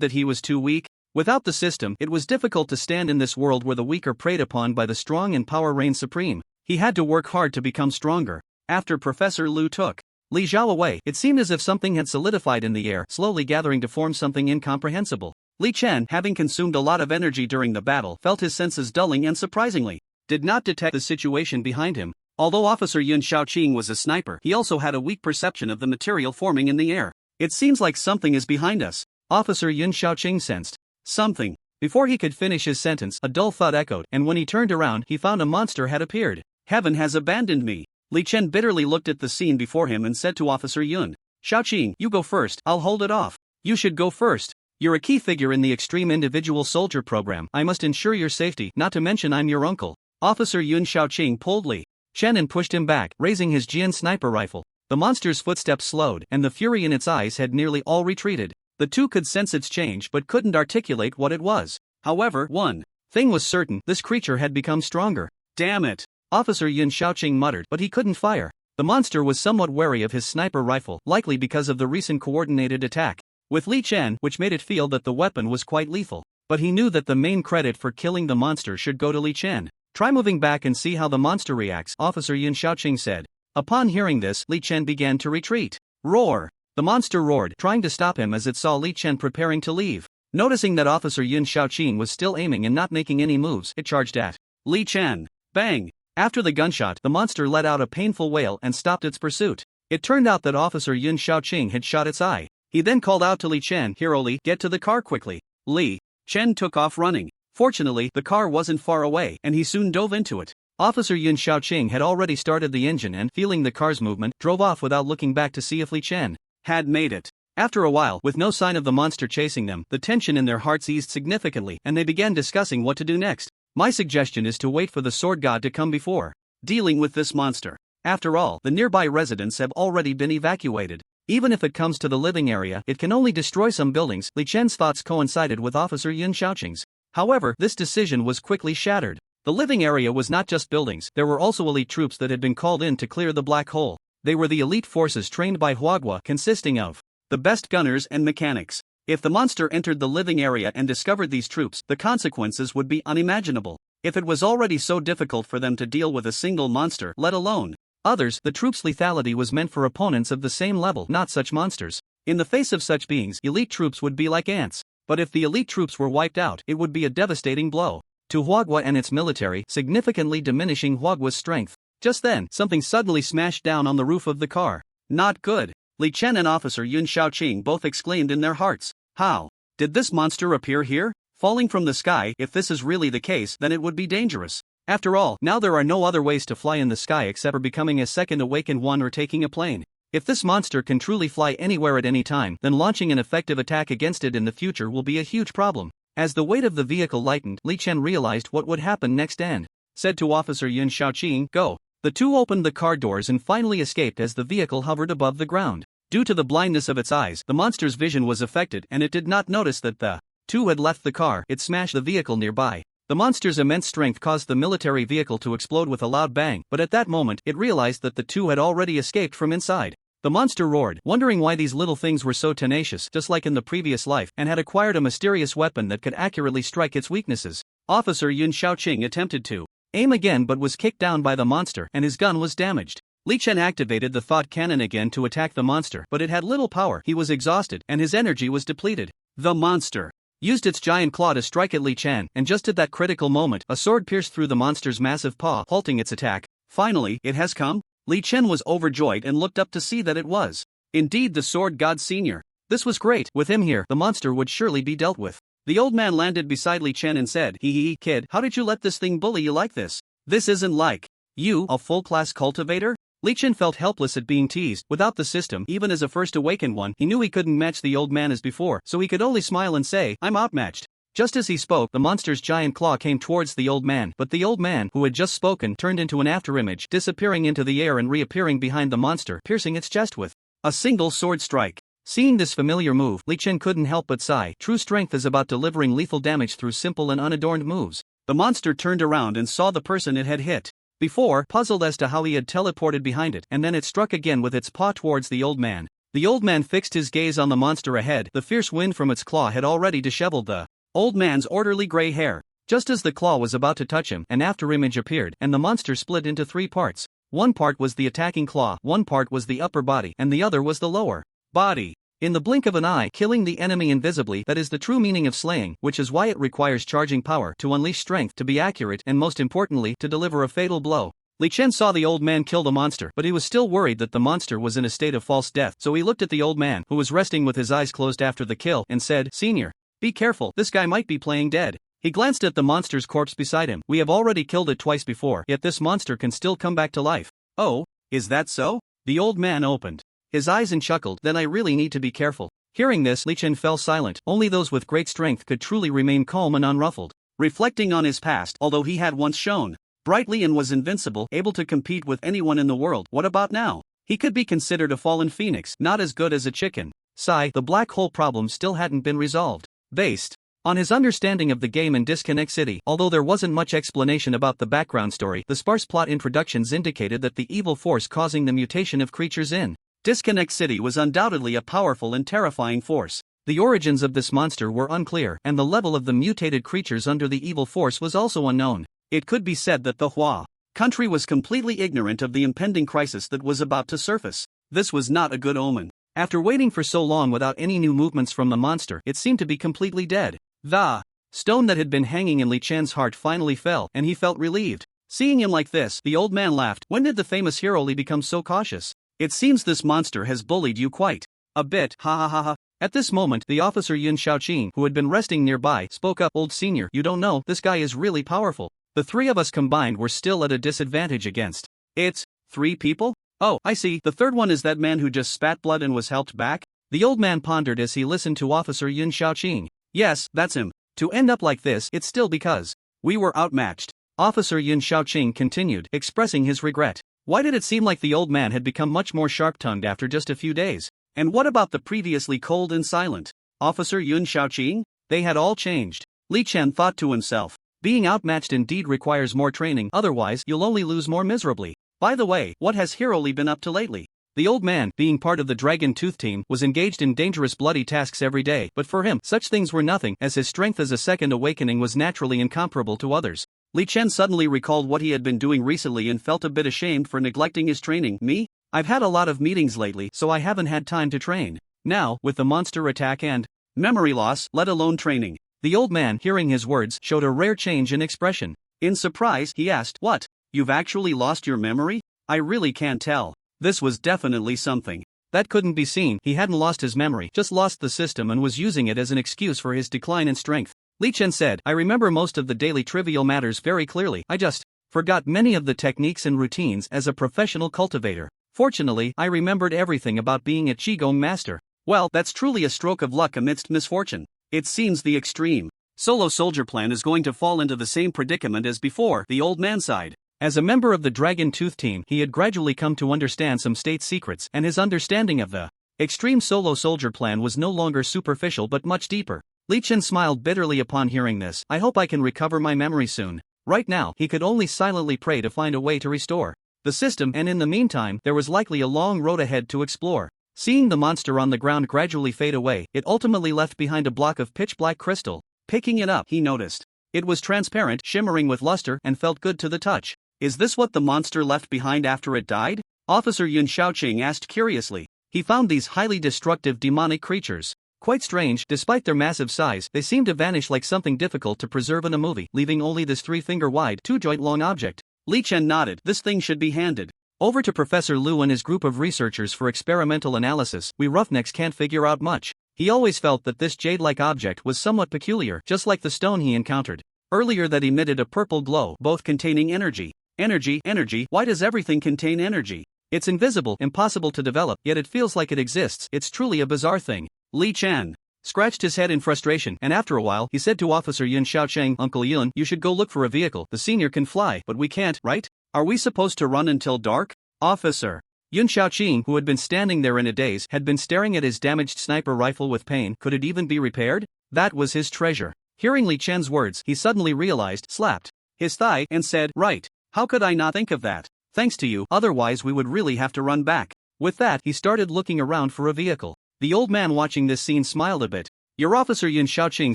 that he was too weak. Without the system, it was difficult to stand in this world where the weak are preyed upon by the strong and power reigns supreme. He had to work hard to become stronger. After Professor Lu took Li Zhao away, it seemed as if something had solidified in the air, slowly gathering to form something incomprehensible. Li Chen, having consumed a lot of energy during the battle, felt his senses dulling and surprisingly did not detect the situation behind him. Although Officer Yun Xiaoqing was a sniper, he also had a weak perception of the material forming in the air. "It seems like something is behind us." Officer Yun Xiaoqing sensed something. Before he could finish his sentence, a dull thud echoed, and when he turned around, he found a monster had appeared. "Heaven has abandoned me." Li Chen bitterly looked at the scene before him and said to Officer Yun, "Xiaoqing, you go first, I'll hold it off." "You should go first. You're a key figure in the Extreme Individual Soldier program. I must ensure your safety, not to mention I'm your uncle." Officer Yun Xiaoqing pulled Li Chen and pushed him back, raising his Jian sniper rifle. The monster's footsteps slowed, and the fury in its eyes had nearly all retreated. The two could sense its change but couldn't articulate what it was. However, one Thing was certain, this creature had become stronger. Damn it! Officer Yun Shaoqing muttered, but he couldn't fire. The monster was somewhat wary of his sniper rifle, likely because of the recent coordinated attack with Li Chen, which made it feel that the weapon was quite lethal. But he knew that the main credit for killing the monster should go to Li Chen. Try moving back and see how the monster reacts, Officer Yun Shaoqing said. Upon hearing this, Li Chen began to retreat. Roar! The monster roared, trying to stop him as it saw Li Chen preparing to leave. Noticing that Officer Yun Shaoqing was still aiming and not making any moves, it charged at Li Chen. Bang! After the gunshot, the monster let out a painful wail and stopped its pursuit. It turned out that Officer Yun Shaoqing had shot its eye. He then called out to Li Chen, "Hero Li, get to the car quickly." Li Chen took off running. Fortunately, the car wasn't far away, and he soon dove into it. Officer Yun Shaoqing had already started the engine and, feeling the car's movement, drove off without looking back to see if Li Chen had made it. After a while, with no sign of the monster chasing them, the tension in their hearts eased significantly, and they began discussing what to do next. My suggestion is to wait for the sword god to come before dealing with this monster. After all, the nearby residents have already been evacuated. Even if it comes to the living area, it can only destroy some buildings. Li Chen's thoughts coincided with Officer Yun Shaoqing's. However, this decision was quickly shattered. The living area was not just buildings, there were also elite troops that had been called in to clear the black hole. They were the elite forces trained by Huagua, consisting of the best gunners and mechanics. If the monster entered the living area and discovered these troops, the consequences would be unimaginable. If it was already so difficult for them to deal with a single monster, let alone others, the troops' lethality was meant for opponents of the same level, not such monsters. In the face of such beings, elite troops would be like ants. But if the elite troops were wiped out, it would be a devastating blow to Huagua and its military, significantly diminishing Huagua's strength. Just then, something suddenly smashed down on the roof of the car. Not good. Li Chen and Officer Yun Shaoqing both exclaimed in their hearts. How did this monster appear here? Falling from the sky? If this is really the case, then it would be dangerous. After all, now there are no other ways to fly in the sky except for becoming a second awakened one or taking a plane. If this monster can truly fly anywhere at any time, then launching an effective attack against it in the future will be a huge problem. As the weight of the vehicle lightened, Li Chen realized what would happen next and said to Officer Yun Shaoqing, "Go." The two opened the car doors and finally escaped as the vehicle hovered above the ground. Due to the blindness of its eyes, the monster's vision was affected and it did not notice that the two had left the car. It smashed the vehicle nearby. The monster's immense strength caused the military vehicle to explode with a loud bang, but at that moment, it realized that the two had already escaped from inside. The monster roared, wondering why these little things were so tenacious, just like in the previous life, and had acquired a mysterious weapon that could accurately strike its weaknesses. Officer Yun Shaoqing attempted to aim again but was kicked down by the monster, and his gun was damaged. Li Chen activated the thought cannon again to attack the monster, but it had little power. He was exhausted, and his energy was depleted. The monster used its giant claw to strike at Li Chen, and just at that critical moment, a sword pierced through the monster's massive paw, halting its attack. Finally, it has come? Li Chen was overjoyed and looked up to see that it was indeed the sword god senior. This was great. With him here, the monster would surely be dealt with. The old man landed beside Li Chen and said, "Hee, kid, how did you let this thing bully you like this? This isn't like you, a full-class cultivator?" Li Chen felt helpless at being teased. Without the system, even as a first awakened one, he knew he couldn't match the old man as before, so he could only smile and say, "I'm outmatched." Just as he spoke, the monster's giant claw came towards the old man, but the old man, who had just spoken, turned into an afterimage, disappearing into the air and reappearing behind the monster, piercing its chest with a single sword strike. Seeing this familiar move, Li Chen couldn't help but sigh. True strength is about delivering lethal damage through simple and unadorned moves. The monster turned around and saw the person it had hit before, puzzled as to how he had teleported behind it, and then it struck again with its paw towards the old man. The old man fixed his gaze on the monster ahead. The fierce wind from its claw had already disheveled the old man's orderly gray hair. Just as the claw was about to touch him, an afterimage appeared, and the monster split into three parts. One part was the attacking claw, one part was the upper body, and the other was the lower body. In the blink of an eye, killing the enemy invisibly, that is the true meaning of slaying, which is why it requires charging power to unleash strength, to be accurate, and most importantly, to deliver a fatal blow. Li Chen saw the old man kill the monster, but he was still worried that the monster was in a state of false death, so he looked at the old man, who was resting with his eyes closed after the kill, and said, "Senior, be careful, this guy might be playing dead." He glanced at the monster's corpse beside him. "We have already killed it twice before, yet this monster can still come back to life." "Oh, is that so?" The old man opened his eyes and chuckled, "Then I really need to be careful." Hearing this, Li Chen fell silent. Only those with great strength could truly remain calm and unruffled. Reflecting on his past, although he had once shone brightly and was invincible, able to compete with anyone in the world, what about now? He could be considered a fallen phoenix, not as good as a chicken. Sigh, the black hole problem still hadn't been resolved. Based on his understanding of the game in Disconnect City. Although there wasn't much explanation about the background story, the sparse plot introductions indicated that the evil force causing the mutation of creatures in Disconnect City was undoubtedly a powerful and terrifying force. The origins of this monster were unclear, and the level of the mutated creatures under the evil force was also unknown. It could be said that the Hua country was completely ignorant of the impending crisis that was about to surface. This was not a good omen. After waiting for so long without any new movements from the monster, it seemed to be completely dead. The stone that had been hanging in Li Chen's heart finally fell, and he felt relieved. Seeing him like this, the old man laughed. When did the famous hero Li become so cautious? It seems this monster has bullied you quite a bit, ha ha ha ha. At this moment, the officer Yun Shaoqing, who had been resting nearby, spoke up. Old senior, you don't know, this guy is really powerful. The three of us combined were still at a disadvantage against it. 3 people? Oh, I see, the third one is that man who just spat blood and was helped back? The old man pondered as he listened to Officer Yun Shaoqing. Yes, that's him. To end up like this, it's still because we were outmatched. Officer Yun Shaoqing continued, expressing his regret. Why did it seem like the old man had become much more sharp-tongued after just a few days? And what about the previously cold and silent Officer Yun Shaoqing? They had all changed. Li Chen thought to himself. Being outmatched indeed requires more training, otherwise you'll only lose more miserably. By the way, what has Hero Li been up to lately? The old man, being part of the Dragon Tooth team, was engaged in dangerous bloody tasks every day, but for him, such things were nothing, as his strength as a second awakening was naturally incomparable to others. Li Chen suddenly recalled what he had been doing recently and felt a bit ashamed for neglecting his training. Me? I've had a lot of meetings lately, so I haven't had time to train. Now, with the monster attack and memory loss, let alone training. The old man, hearing his words, showed a rare change in expression. In surprise, he asked, What? You've actually lost your memory? I really can't tell. This was definitely something that couldn't be seen. He hadn't lost his memory, just lost the system and was using it as an excuse for his decline in strength. Li Chen said, I remember most of the daily trivial matters very clearly. I just forgot many of the techniques and routines as a professional cultivator. Fortunately, I remembered everything about being a Qigong master. Well, that's truly a stroke of luck amidst misfortune. It seems the extreme solo soldier plan is going to fall into the same predicament as before. The old man sighed. As a member of the Dragon Tooth team, he had gradually come to understand some state secrets, and his understanding of the extreme solo soldier plan was no longer superficial but much deeper. Li Chen smiled bitterly upon hearing this. I hope I can recover my memory soon. Right now, he could only silently pray to find a way to restore the system, and in the meantime, there was likely a long road ahead to explore. Seeing the monster on the ground gradually fade away, it ultimately left behind a block of pitch-black crystal. Picking it up, he noticed. It was transparent, shimmering with luster, and felt good to the touch. Is this what the monster left behind after it died? Officer Yun Shaoqing asked curiously. He found these highly destructive demonic creatures quite strange. Despite their massive size, they seemed to vanish like something difficult to preserve in a movie, leaving only this 3-finger-wide, 2-joint-long object. Li Chen nodded. This thing should be handed over to Professor Liu and his group of researchers for experimental analysis. We roughnecks can't figure out much. He always felt that this jade-like object was somewhat peculiar, just like the stone he encountered earlier that emitted a purple glow, both containing energy. Energy, why does everything contain energy? It's invisible, impossible to develop, yet it feels like it exists. It's truly a bizarre thing. Li Chen scratched his head in frustration, and after a while, he said to Officer Yun Shaoqing, Uncle Yun, you should go look for a vehicle. The senior can fly, but we can't, right? Are we supposed to run until dark? Officer Yun Shaoqing, who had been standing there in a daze, had been staring at his damaged sniper rifle with pain. Could it even be repaired? That was his treasure. Hearing Li Chen's words, he suddenly realized, slapped his thigh, and said, Right. How could I not think of that? Thanks to you, otherwise we would really have to run back. With that, he started looking around for a vehicle. The old man watching this scene smiled a bit. Your Officer Yun Shaoqing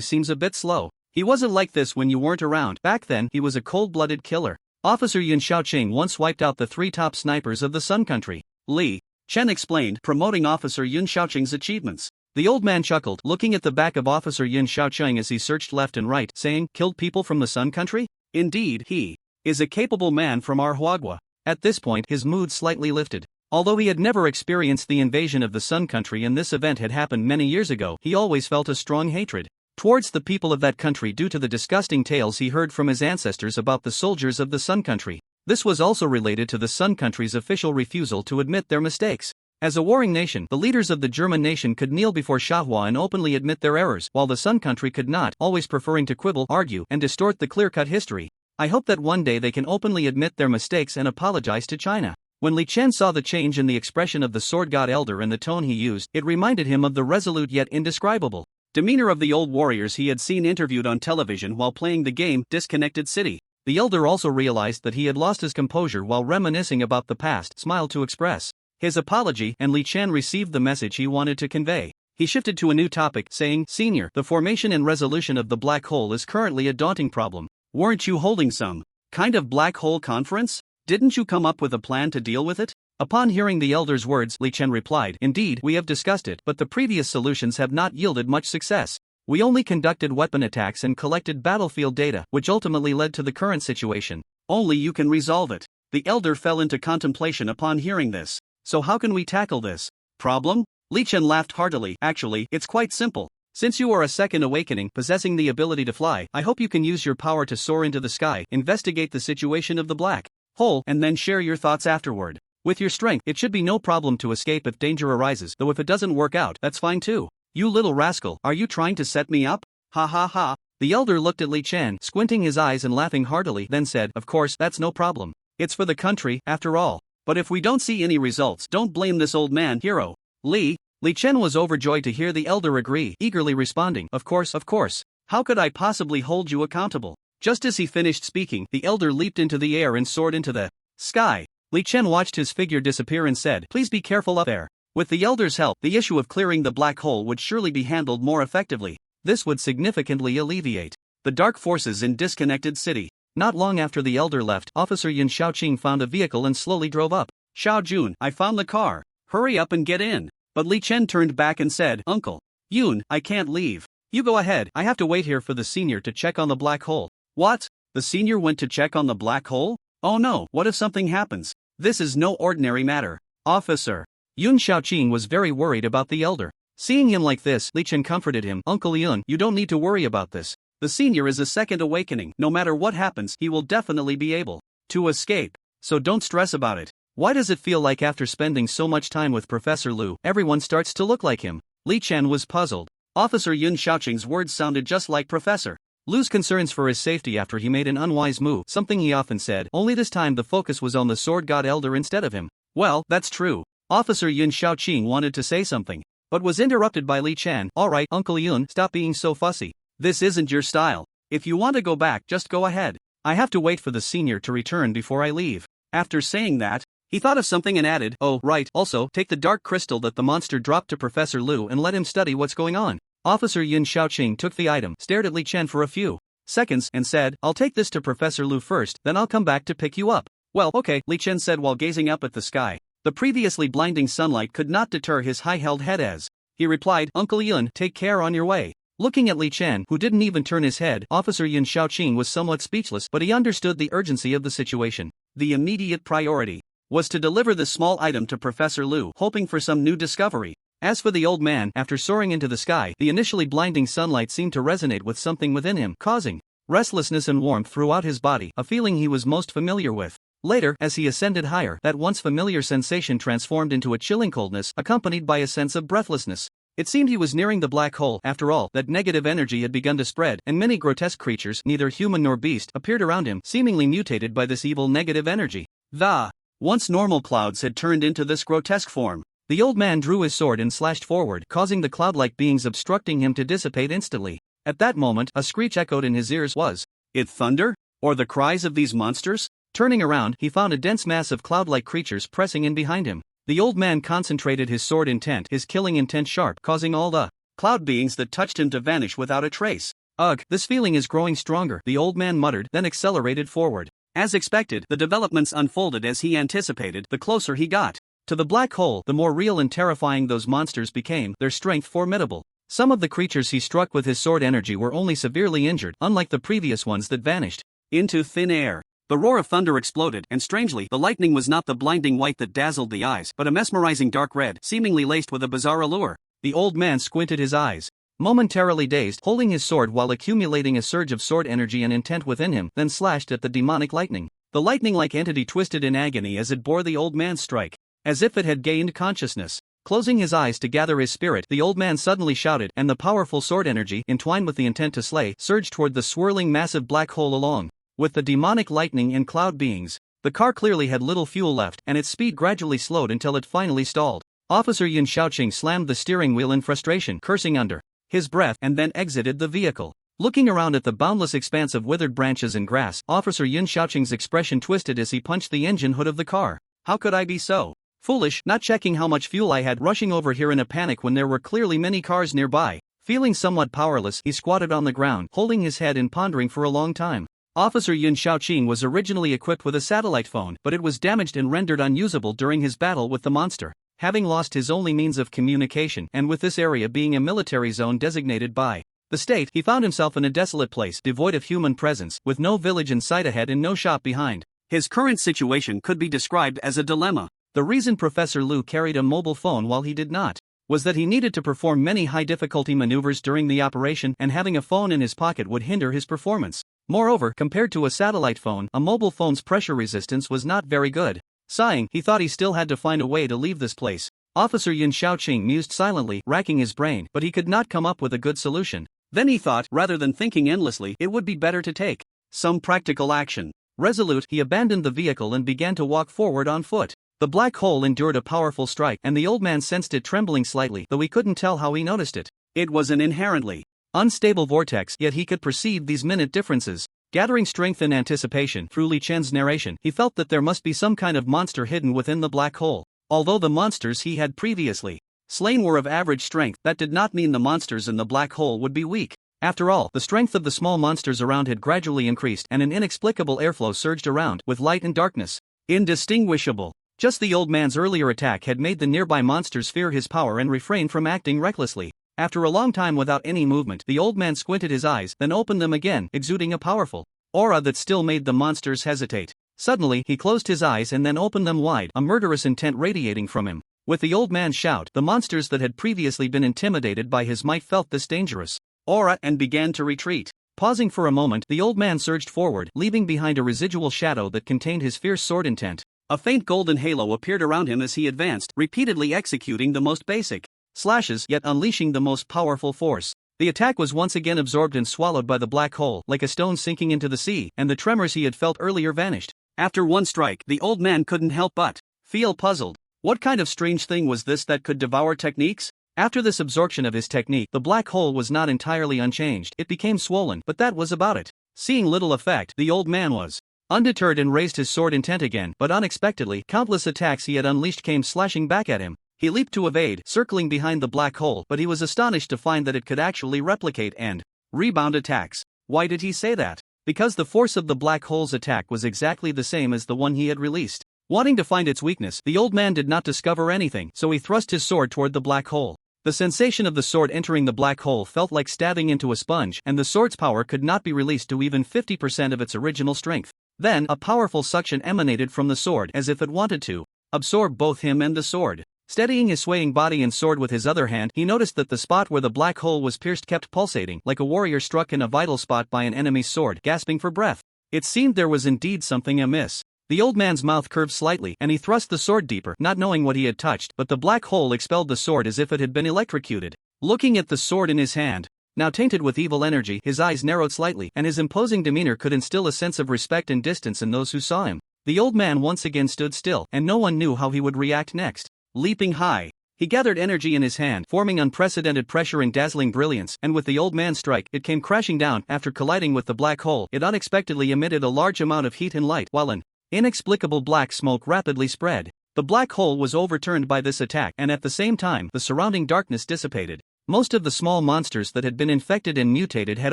seems a bit slow. He wasn't like this when you weren't around. Back then, he was a cold-blooded killer. Officer Yun Shaoqing once wiped out the 3 top snipers of the Sun Country. Li Chen explained, promoting Officer Yun Shaoqing's achievements. The old man chuckled, looking at the back of Officer Yun Shaoqing as he searched left and right, saying, Killed people from the Sun Country? Indeed, he is a capable man from our Huagua. At this point, his mood slightly lifted. Although he had never experienced the invasion of the Sun Country and this event had happened many years ago, he always felt a strong hatred towards the people of that country due to the disgusting tales he heard from his ancestors about the soldiers of the Sun Country. This was also related to the Sun Country's official refusal to admit their mistakes. As a warring nation, the leaders of the German nation could kneel before Shahua and openly admit their errors, while the Sun Country could not, always preferring to quibble, argue, and distort the clear-cut history. I hope that one day they can openly admit their mistakes and apologize to China. When Li Chen saw the change in the expression of the Sword God Elder and the tone he used, it reminded him of the resolute yet indescribable demeanor of the old warriors he had seen interviewed on television while playing the game Disconnected City. The elder also realized that he had lost his composure while reminiscing about the past, smiled to express his apology, and Li Chen received the message he wanted to convey. He shifted to a new topic, saying, "Senior, the formation and resolution of the black hole is currently a daunting problem. Weren't you holding some kind of black hole conference? Didn't you come up with a plan to deal with it?" Upon hearing the elder's words, Li Chen replied, "Indeed, we have discussed it, but the previous solutions have not yielded much success. We only conducted weapon attacks and collected battlefield data, which ultimately led to the current situation." "Only you can resolve it." The elder fell into contemplation upon hearing this. "So how can we tackle this problem?" Li Chen laughed heartily. "Actually, it's quite simple. Since you are a second awakening possessing the ability to fly, I hope you can use your power to soar into the sky, investigate the situation of the black hole, and then share your thoughts afterward. With your strength, it should be no problem to escape if danger arises, though if it doesn't work out, that's fine too." "You little rascal, are you trying to set me up? Ha ha ha." The elder looked at Li Chen, squinting his eyes and laughing heartily, then said, "Of course, that's no problem. It's for the country, after all. But if we don't see any results, don't blame this old man, hero." Li Chen was overjoyed to hear the elder agree, eagerly responding, Of course. How could I possibly hold you accountable?" Just as he finished speaking, the elder leaped into the air and soared into the sky. Li Chen watched his figure disappear and said, "Please be careful up there." With the elder's help, the issue of clearing the black hole would surely be handled more effectively. This would significantly alleviate the dark forces in Disconnected City. Not long after the elder left, Officer Yun Xiaoqing found a vehicle and slowly drove up. "Xiao Jun, I found the car. Hurry up and get in." But Li Chen turned back and said, "Uncle Yun, I can't leave. You go ahead, I have to wait here for the senior to check on the black hole." "What? The senior went to check on the black hole? Oh no, what if something happens? This is no ordinary matter." "Officer." Yun Xiaoqing was very worried about the elder. Seeing him like this, Li Chen comforted him, "Uncle Yun, you don't need to worry about this. The senior is a second awakening. No matter what happens, he will definitely be able to escape. So don't stress about it." "Why does it feel like after spending so much time with Professor Lu, everyone starts to look like him?" Li Chen was puzzled. Officer Yun Xiaoqing's words sounded just like Professor Lu's concerns for his safety after he made an unwise move, something he often said, only this time the focus was on the sword god elder instead of him. "Well, that's true." Officer Yun Xiaoqing wanted to say something, but was interrupted by Li Chen. "Alright, Uncle Yun, stop being so fussy. This isn't your style. If you want to go back, just go ahead. I have to wait for the senior to return before I leave." After saying that, he thought of something and added, "Oh, right, also, take the dark crystal that the monster dropped to Professor Lu and let him study what's going on." Officer Yun Xiaoqing took the item, stared at Li Chen for a few seconds, and said, "I'll take this to Professor Lu first, then I'll come back to pick you up." "Well, okay," Li Chen said while gazing up at the sky. The previously blinding sunlight could not deter his high-held head as he replied, "Uncle Yun, take care on your way." Looking at Li Chen, who didn't even turn his head, Officer Yun Xiaoqing was somewhat speechless, but he understood the urgency of the situation. The immediate priority was to deliver the small item to Professor Lu, hoping for some new discovery. As for the old man, after soaring into the sky, the initially blinding sunlight seemed to resonate with something within him, causing restlessness and warmth throughout his body, a feeling he was most familiar with. Later, as he ascended higher, that once familiar sensation transformed into a chilling coldness, accompanied by a sense of breathlessness. It seemed he was nearing the black hole. After all, that negative energy had begun to spread, and many grotesque creatures, neither human nor beast, appeared around him, seemingly mutated by this evil negative energy. The once normal clouds had turned into this grotesque form. The old man drew his sword and slashed forward, causing the cloud-like beings obstructing him to dissipate instantly. At that moment, a screech echoed in his ears. Was it thunder? Or the cries of these monsters? Turning around, he found a dense mass of cloud-like creatures pressing in behind him. The old man concentrated his sword intent, his killing intent sharp, causing all the cloud beings that touched him to vanish without a trace. "Ugh, this feeling is growing stronger," the old man muttered, then accelerated forward. As expected, the developments unfolded as he anticipated. The closer he got to the black hole, the more real and terrifying those monsters became, their strength formidable. Some of the creatures he struck with his sword energy were only severely injured, unlike the previous ones that vanished into thin air. The roar of thunder exploded, and strangely, the lightning was not the blinding white that dazzled the eyes, but a mesmerizing dark red, seemingly laced with a bizarre allure. The old man squinted his eyes, momentarily dazed, holding his sword while accumulating a surge of sword energy and intent within him, then slashed at the demonic lightning. The lightning-like entity twisted in agony as it bore the old man's strike, as if it had gained consciousness. Closing his eyes to gather his spirit, the old man suddenly shouted, and the powerful sword energy, entwined with the intent to slay, surged toward the swirling massive black hole along with the demonic lightning and cloud beings. The car clearly had little fuel left, and its speed gradually slowed until it finally stalled. Officer Yun Xiaoqing slammed the steering wheel in frustration, cursing under his breath, and then exited the vehicle. Looking around at the boundless expanse of withered branches and grass, Officer Yun Xiaoqing's expression twisted as he punched the engine hood of the car. How could I be so foolish, not checking how much fuel I had, rushing over here in a panic when there were clearly many cars nearby? Feeling somewhat powerless, he squatted on the ground, holding his head and pondering for a long time. Officer Yun Xiaoqing was originally equipped with a satellite phone, but it was damaged and rendered unusable during his battle with the monster. Having lost his only means of communication, and with this area being a military zone designated by the state, he found himself in a desolate place, devoid of human presence, with no village in sight ahead and no shop behind. His current situation could be described as a dilemma. The reason Professor Liu carried a mobile phone while he did not was that he needed to perform many high-difficulty maneuvers during the operation, and having a phone in his pocket would hinder his performance. Moreover, compared to a satellite phone, a mobile phone's pressure resistance was not very good. Sighing, he thought he still had to find a way to leave this place. Officer Yun Xiaoqing mused silently, racking his brain, but he could not come up with a good solution. Then he thought, rather than thinking endlessly, it would be better to take some practical action. Resolute, he abandoned the vehicle and began to walk forward on foot. The black hole endured a powerful strike, and the old man sensed it trembling slightly, though he couldn't tell how he noticed it. It was an inherently unstable vortex, yet he could perceive these minute differences. Gathering strength in anticipation through Li Chen's narration, he felt that there must be some kind of monster hidden within the black hole. Although the monsters he had previously slain were of average strength, that did not mean the monsters in the black hole would be weak. After all, the strength of the small monsters around had gradually increased, and an inexplicable airflow surged around, with light and darkness indistinguishable. Just the old man's earlier attack had made the nearby monsters fear his power and refrain from acting recklessly. After a long time without any movement, the old man squinted his eyes, then opened them again, exuding a powerful aura that still made the monsters hesitate. Suddenly, he closed his eyes and then opened them wide, a murderous intent radiating from him. With the old man's shout, the monsters that had previously been intimidated by his might felt this dangerous aura and began to retreat. Pausing for a moment, the old man surged forward, leaving behind a residual shadow that contained his fierce sword intent. A faint golden halo appeared around him as he advanced, repeatedly executing the most basic slashes, yet unleashing the most powerful force. The attack was once again absorbed and swallowed by the black hole, like a stone sinking into the sea, and the tremors he had felt earlier vanished. After one strike, the old man couldn't help but feel puzzled. What kind of strange thing was this that could devour techniques? After this absorption of his technique, the black hole was not entirely unchanged. It became swollen, but that was about it. Seeing little effect, the old man was undeterred and raised his sword intent again, but unexpectedly, countless attacks he had unleashed came slashing back at him. He leaped to evade, circling behind the black hole, but he was astonished to find that it could actually replicate and rebound attacks. Why did he say that? Because the force of the black hole's attack was exactly the same as the one he had released. Wanting to find its weakness, the old man did not discover anything, so he thrust his sword toward the black hole. The sensation of the sword entering the black hole felt like stabbing into a sponge, and the sword's power could not be released to even 50% of its original strength. Then, a powerful suction emanated from the sword, as if it wanted to absorb both him and the sword. Steadying his swaying body and sword with his other hand, he noticed that the spot where the black hole was pierced kept pulsating, like a warrior struck in a vital spot by an enemy's sword, gasping for breath. It seemed there was indeed something amiss. The old man's mouth curved slightly, and he thrust the sword deeper, not knowing what he had touched, but the black hole expelled the sword as if it had been electrocuted. Looking at the sword in his hand, now tainted with evil energy, his eyes narrowed slightly, and his imposing demeanor could instill a sense of respect and distance in those who saw him. The old man once again stood still, and no one knew how he would react next. Leaping high, he gathered energy in his hand, forming unprecedented pressure and dazzling brilliance, and with the old man's strike, it came crashing down. After colliding with the black hole, it unexpectedly emitted a large amount of heat and light, while an inexplicable black smoke rapidly spread. The black hole was overturned by this attack, and at the same time, the surrounding darkness dissipated. Most of the small monsters that had been infected and mutated had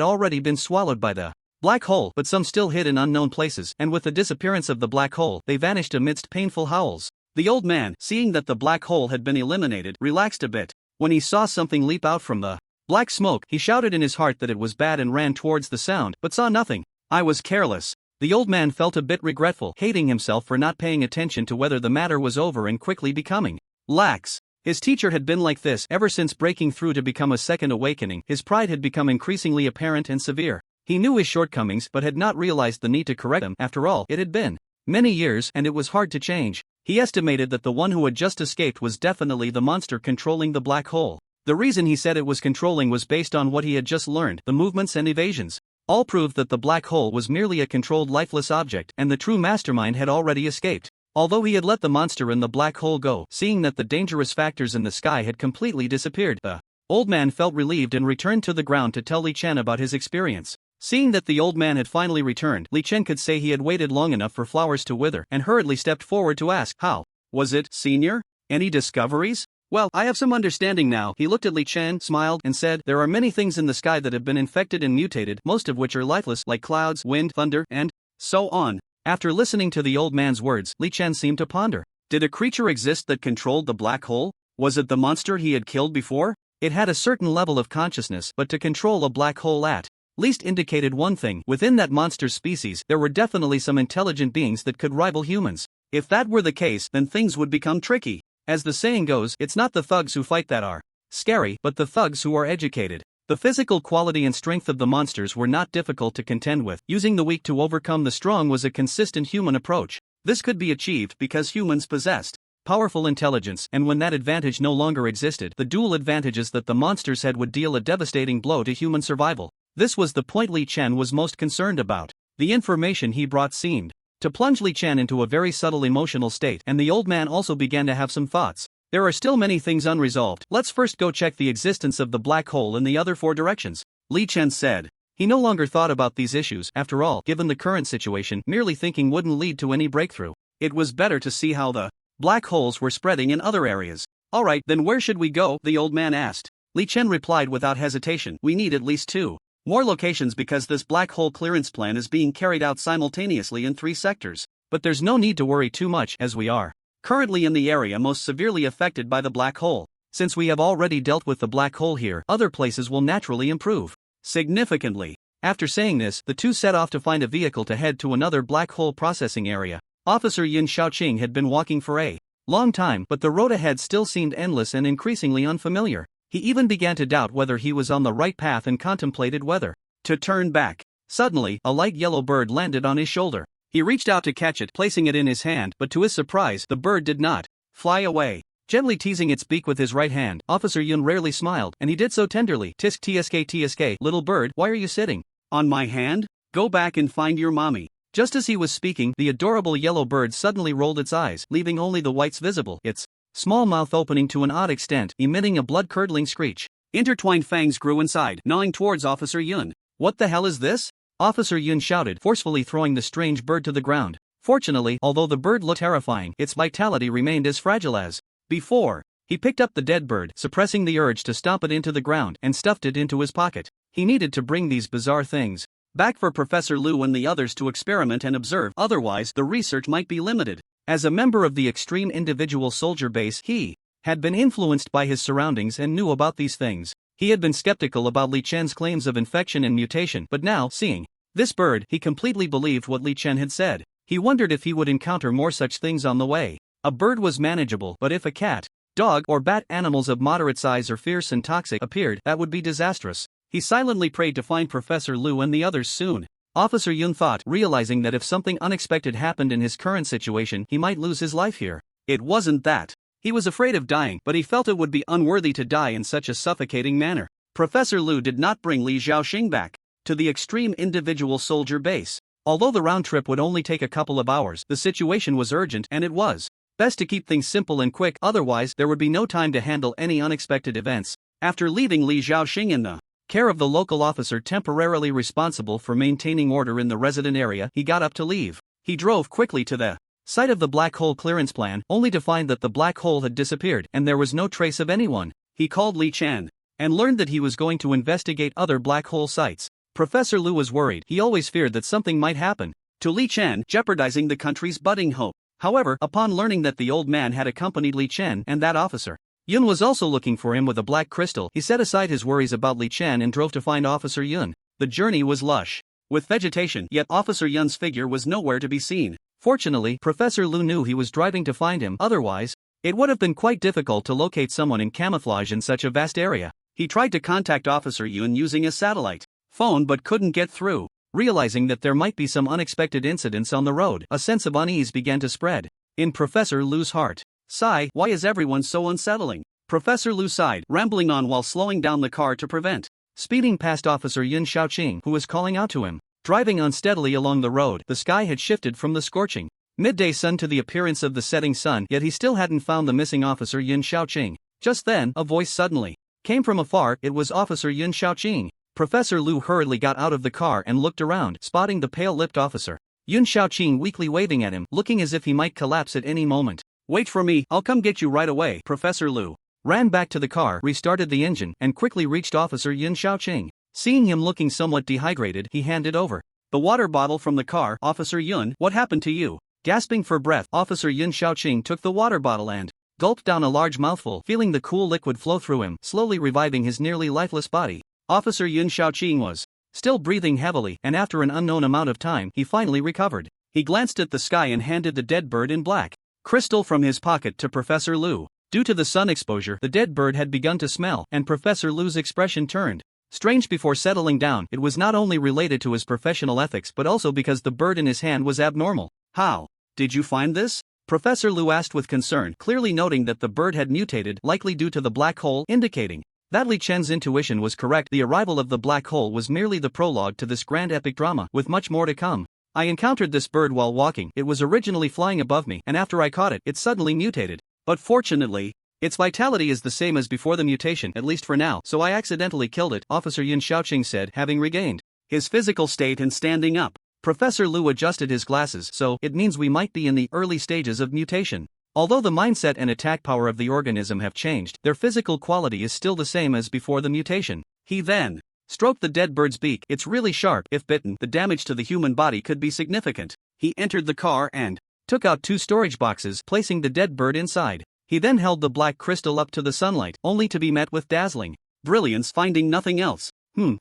already been swallowed by the black hole, but some still hid in unknown places, and with the disappearance of the black hole, they vanished amidst painful howls. The old man, seeing that the black hole had been eliminated, relaxed a bit. When he saw something leap out from the black smoke, he shouted in his heart that it was bad and ran towards the sound, but saw nothing. I was careless. The old man felt a bit regretful, hating himself for not paying attention to whether the matter was over and quickly becoming lax. His teacher had been like this ever since breaking through to become a second awakening. His pride had become increasingly apparent and severe. He knew his shortcomings but had not realized the need to correct them. After all, it had been many years and it was hard to change. He estimated that the one who had just escaped was definitely the monster controlling the black hole. The reason he said it was controlling was based on what he had just learned. The movements and evasions all proved that the black hole was merely a controlled lifeless object, and the true mastermind had already escaped. Although he had let the monster in the black hole go, seeing that the dangerous factors in the sky had completely disappeared, the Old man felt relieved and returned to the ground to tell Li Chen about his experience. Seeing that the old man had finally returned, Li Chen could say he had waited long enough for flowers to wither and hurriedly stepped forward to ask, "How was it, senior? Any discoveries?" "Well, I have some understanding now." He looked at Li Chen, smiled, and said, "There are many things in the sky that have been infected and mutated, most of which are lifeless, like clouds, wind, thunder, and so on." After listening to the old man's words, Li Chen seemed to ponder. Did a creature exist that controlled the black hole? Was it the monster he had killed before? It had a certain level of consciousness, but to control a black hole at least indicated one thing: within that monster's species, there were definitely some intelligent beings that could rival humans. If that were the case, then things would become tricky. As the saying goes, it's not the thugs who fight that are scary, but the thugs who are educated. The physical quality and strength of the monsters were not difficult to contend with. Using the weak to overcome the strong was a consistent human approach. This could be achieved because humans possessed powerful intelligence, and when that advantage no longer existed, the dual advantages that the monsters had would deal a devastating blow to human survival. This was the point Li Chen was most concerned about. The information he brought seemed to plunge Li Chen into a very subtle emotional state, and the old man also began to have some thoughts. There are still many things unresolved. Let's first go check the existence of the black hole in the other 4 directions, Li Chen said. He no longer thought about these issues. After all, given the current situation, merely thinking wouldn't lead to any breakthrough. It was better to see how the black holes were spreading in other areas. "Alright, then where should we go?" the old man asked. Li Chen replied without hesitation, "We need at least 2 more locations because this black hole clearance plan is being carried out simultaneously in 3 sectors. But there's no need to worry too much, as we are currently in the area most severely affected by the black hole. Since we have already dealt with the black hole here, other places will naturally improve significantly." After saying this, the two set off to find a vehicle to head to another black hole processing area. Officer Yun Xiaoqing had been walking for a long time, but the road ahead still seemed endless and increasingly unfamiliar. He even began to doubt whether he was on the right path and contemplated whether to turn back. Suddenly, a light yellow bird landed on his shoulder. He reached out to catch it, placing it in his hand, but to his surprise, the bird did not fly away. Gently teasing its beak with his right hand, Officer Yun rarely smiled, and he did so tenderly. "Tisk tsk tsk, little bird, why are you sitting on my hand? Go back and find your mommy." Just as he was speaking, the adorable yellow bird suddenly rolled its eyes, leaving only the whites visible, its small mouth opening to an odd extent, emitting a blood-curdling screech. Intertwined fangs grew inside, gnawing towards Officer Yun. "What the hell is this?" Officer Yun shouted, forcefully throwing the strange bird to the ground. Fortunately, although the bird looked terrifying, its vitality remained as fragile as before. He picked up the dead bird, suppressing the urge to stomp it into the ground, and stuffed it into his pocket. He needed to bring these bizarre things back for Professor Lu and the others to experiment and observe, otherwise the research might be limited. As a member of the extreme individual soldier base, he had been influenced by his surroundings and knew about these things. He had been skeptical about Li Chen's claims of infection and mutation, but now, seeing this bird, he completely believed what Li Chen had said. He wondered if he would encounter more such things on the way. A bird was manageable, but if a cat, dog, or bat, animals of moderate size or fierce and toxic, appeared, that would be disastrous. He silently prayed to find Professor Lu and the others soon. Officer Yun thought, realizing that if something unexpected happened in his current situation, he might lose his life here. It wasn't that he was afraid of dying, but he felt it would be unworthy to die in such a suffocating manner. Professor Lu did not bring Li Xiaoxing back to the extreme individual soldier base. Although the round trip would only take a couple of hours, the situation was urgent, and it was best to keep things simple and quick, otherwise there would be no time to handle any unexpected events. After leaving Li Xiaoxing in the care of the local officer temporarily responsible for maintaining order in the resident area, he got up to leave. He drove quickly to the site of the black hole clearance plan, only to find that the black hole had disappeared and there was no trace of anyone. He called Li Chen and learned that he was going to investigate other black hole sites. Professor Lu was worried. He always feared that something might happen to Li Chen, jeopardizing the country's budding hope. However, upon learning that the old man had accompanied Li Chen and that officer Yun was also looking for him with a black crystal, he set aside his worries about Li Chen and drove to find Officer Yun. The journey was lush with vegetation, yet Officer Yun's figure was nowhere to be seen. Fortunately, Professor Lu knew he was driving to find him, otherwise it would have been quite difficult to locate someone in camouflage in such a vast area. He tried to contact Officer Yun using a satellite phone but couldn't get through. Realizing that there might be some unexpected incidents on the road, a sense of unease began to spread in Professor Lu's heart. Sigh, why is everyone so unsettling? Professor Lu sighed, rambling on while slowing down the car to prevent speeding past Officer Yun Xiaoqing, who was calling out to him. Driving unsteadily along the road, the sky had shifted from the scorching midday sun to the appearance of the setting sun, yet he still hadn't found the missing Officer Yun Xiaoqing. Just then, a voice suddenly came from afar. It was Officer Yun Xiaoqing. Professor Lu hurriedly got out of the car and looked around, spotting the pale-lipped officer. Yun Xiaoqing weakly waving at him, looking as if he might collapse at any moment. "Wait for me, I'll come get you right away." Professor Lu ran back to the car, restarted the engine, and quickly reached Officer Yun Xiaoqing. Seeing him looking somewhat dehydrated, he handed over the water bottle from the car. "Officer Yun, what happened to you?" Gasping for breath, Officer Yun Xiaoqing took the water bottle and gulped down a large mouthful, feeling the cool liquid flow through him, slowly reviving his nearly lifeless body. Officer Yun Xiaoqing was still breathing heavily, and after an unknown amount of time, he finally recovered. He glanced at the sky and handed the dead bird in black crystal from his pocket to Professor Lu. Due to the sun exposure, the dead bird had begun to smell, and Professor Lu's expression turned strange before settling down. It was not only related to his professional ethics but also because the bird in his hand was abnormal. "How did you find this?" Professor Lu asked with concern, clearly noting that the bird had mutated, likely due to the black hole, indicating that Li Chen's intuition was correct. The arrival of the black hole was merely the prologue to this grand epic drama, with much more to come. "I encountered this bird while walking. It was originally flying above me, and after I caught it, it suddenly mutated. But fortunately, its vitality is the same as before the mutation, at least for now, so I accidentally killed it," Officer Yun Xiaoqing said, having regained his physical state and standing up. Professor Lu adjusted his glasses. "So, it means we might be in the early stages of mutation. Although the mindset and attack power of the organism have changed, their physical quality is still the same as before the mutation." He then stroked the dead bird's beak. "It's really sharp. If bitten, the damage to the human body could be significant." He entered the car and took out 2 storage boxes, placing the dead bird inside. He then held the black crystal up to the sunlight, only to be met with dazzling brilliance. Finding nothing else,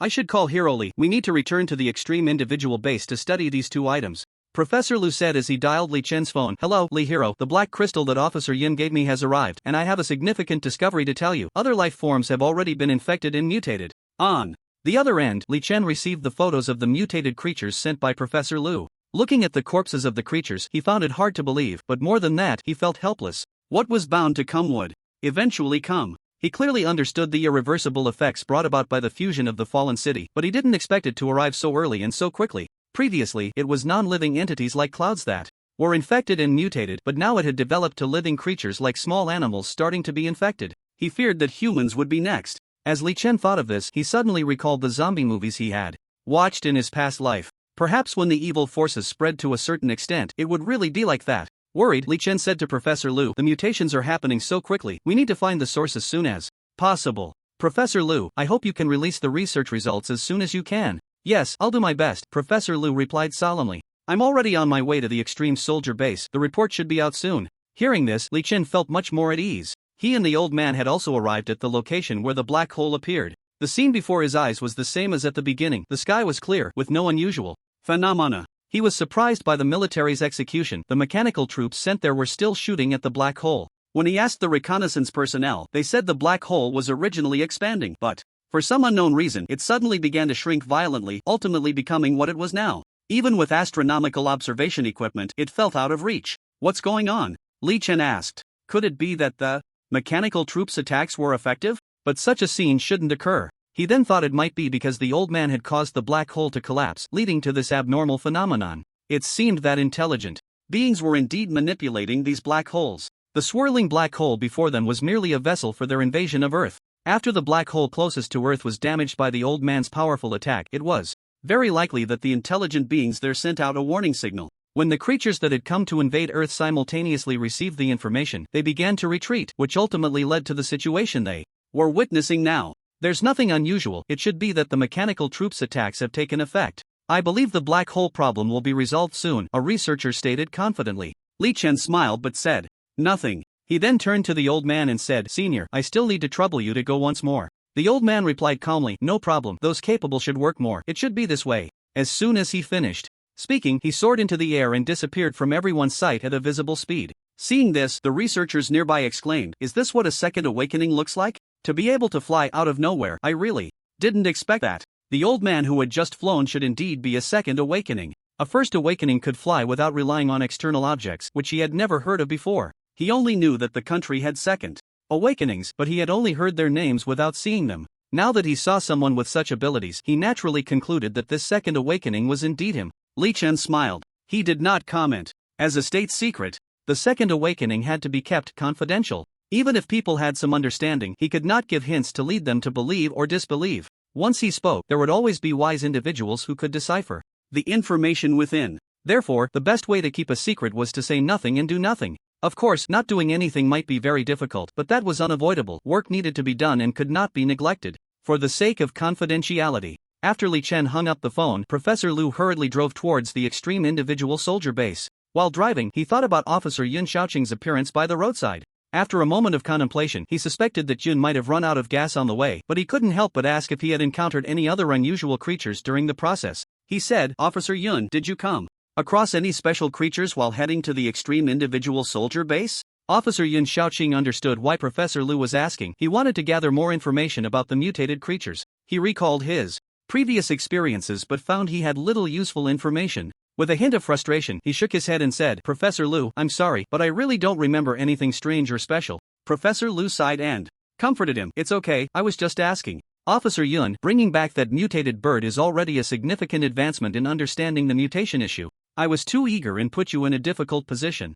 I should call Hiroli. We need to return to the extreme individual base to study these 2 items," Professor Lu said as he dialed Li Chen's phone. "Hello, Li Hiro. The black crystal that Officer Yin gave me has arrived, and I have a significant discovery to tell you. Other life forms have already been infected and mutated." On the other end, Li Chen received the photos of the mutated creatures sent by Professor Lu. Looking at the corpses of the creatures, he found it hard to believe, but more than that, he felt helpless. What was bound to come would eventually come. He clearly understood the irreversible effects brought about by the fusion of the fallen city, but he didn't expect it to arrive so early and so quickly. Previously, it was non-living entities like clouds that were infected and mutated, but now it had developed to living creatures like small animals starting to be infected. He feared that humans would be next. As Li Chen thought of this, he suddenly recalled the zombie movies he had watched in his past life. Perhaps when the evil forces spread to a certain extent, it would really be like that. Worried, Li Chen said to Professor Lu, "The mutations are happening so quickly, we need to find the source as soon as possible." "Professor Lu, I hope you can release the research results as soon as you can." "Yes, I'll do my best," Professor Lu replied solemnly. "I'm already on my way to the extreme soldier base. The report should be out soon." Hearing this, Li Chen felt much more at ease. He and the old man had also arrived at the location where the black hole appeared. The scene before his eyes was the same as at the beginning. The sky was clear, with no unusual phenomena. He was surprised by the military's execution. The mechanical troops sent there were still shooting at the black hole. When he asked the reconnaissance personnel, they said the black hole was originally expanding, but for some unknown reason, it suddenly began to shrink violently, ultimately becoming what it was now. Even with astronomical observation equipment, it felt out of reach. "What's going on?" Li Chen asked. Could it be that the mechanical troops' attacks were effective? But such a scene shouldn't occur. He then thought it might be because the old man had caused the black hole to collapse, leading to this abnormal phenomenon. It seemed that intelligent beings were indeed manipulating these black holes. The swirling black hole before them was merely a vessel for their invasion of Earth. After the black hole closest to Earth was damaged by the old man's powerful attack, it was very likely that the intelligent beings there sent out a warning signal. When the creatures that had come to invade Earth simultaneously received the information, they began to retreat, which ultimately led to the situation they were witnessing now. There's nothing unusual. It should be that the mechanical troops' attacks have taken effect. I believe the black hole problem will be resolved soon, a researcher stated confidently. Li Chen smiled but said nothing. He then turned to the old man and said, "Senior, I still need to trouble you to go once more." The old man replied calmly, "No problem, those capable should work more. It should be this way." As soon as he finished speaking, he soared into the air and disappeared from everyone's sight at a visible speed. Seeing this, the researchers nearby exclaimed, "Is this what a second awakening looks like? To be able to fly out of nowhere, I really didn't expect that." The old man who had just flown should indeed be a second awakening. A first awakening could fly without relying on external objects, which he had never heard of before. He only knew that the country had second awakenings, but he had only heard their names without seeing them. Now that he saw someone with such abilities, he naturally concluded that this second awakening was indeed him. Li Chen smiled. He did not comment. As a state secret, the second awakening had to be kept confidential. Even if people had some understanding, he could not give hints to lead them to believe or disbelieve. Once he spoke, there would always be wise individuals who could decipher the information within. Therefore, the best way to keep a secret was to say nothing and do nothing. Of course, not doing anything might be very difficult, but that was unavoidable. Work needed to be done and could not be neglected. For the sake of confidentiality. After Li Chen hung up the phone, Professor Lu hurriedly drove towards the extreme individual soldier base. While driving, he thought about Officer Yun Xiaoqing's appearance by the roadside. After a moment of contemplation, he suspected that Yun might have run out of gas on the way, but he couldn't help but ask if he had encountered any other unusual creatures during the process. He said, "Officer Yun, did you come across any special creatures while heading to the extreme individual soldier base?" Officer Yun Xiaoqing understood why Professor Lu was asking. He wanted to gather more information about the mutated creatures. He recalled his previous experiences but found he had little useful information. With a hint of frustration, he shook his head and said, "Professor Lu, I'm sorry, but I really don't remember anything strange or special." Professor Lu sighed and comforted him. "It's okay, I was just asking." Officer Yun, bringing back that mutated bird is already a significant advancement in understanding the mutation issue. I was too eager and put you in a difficult position.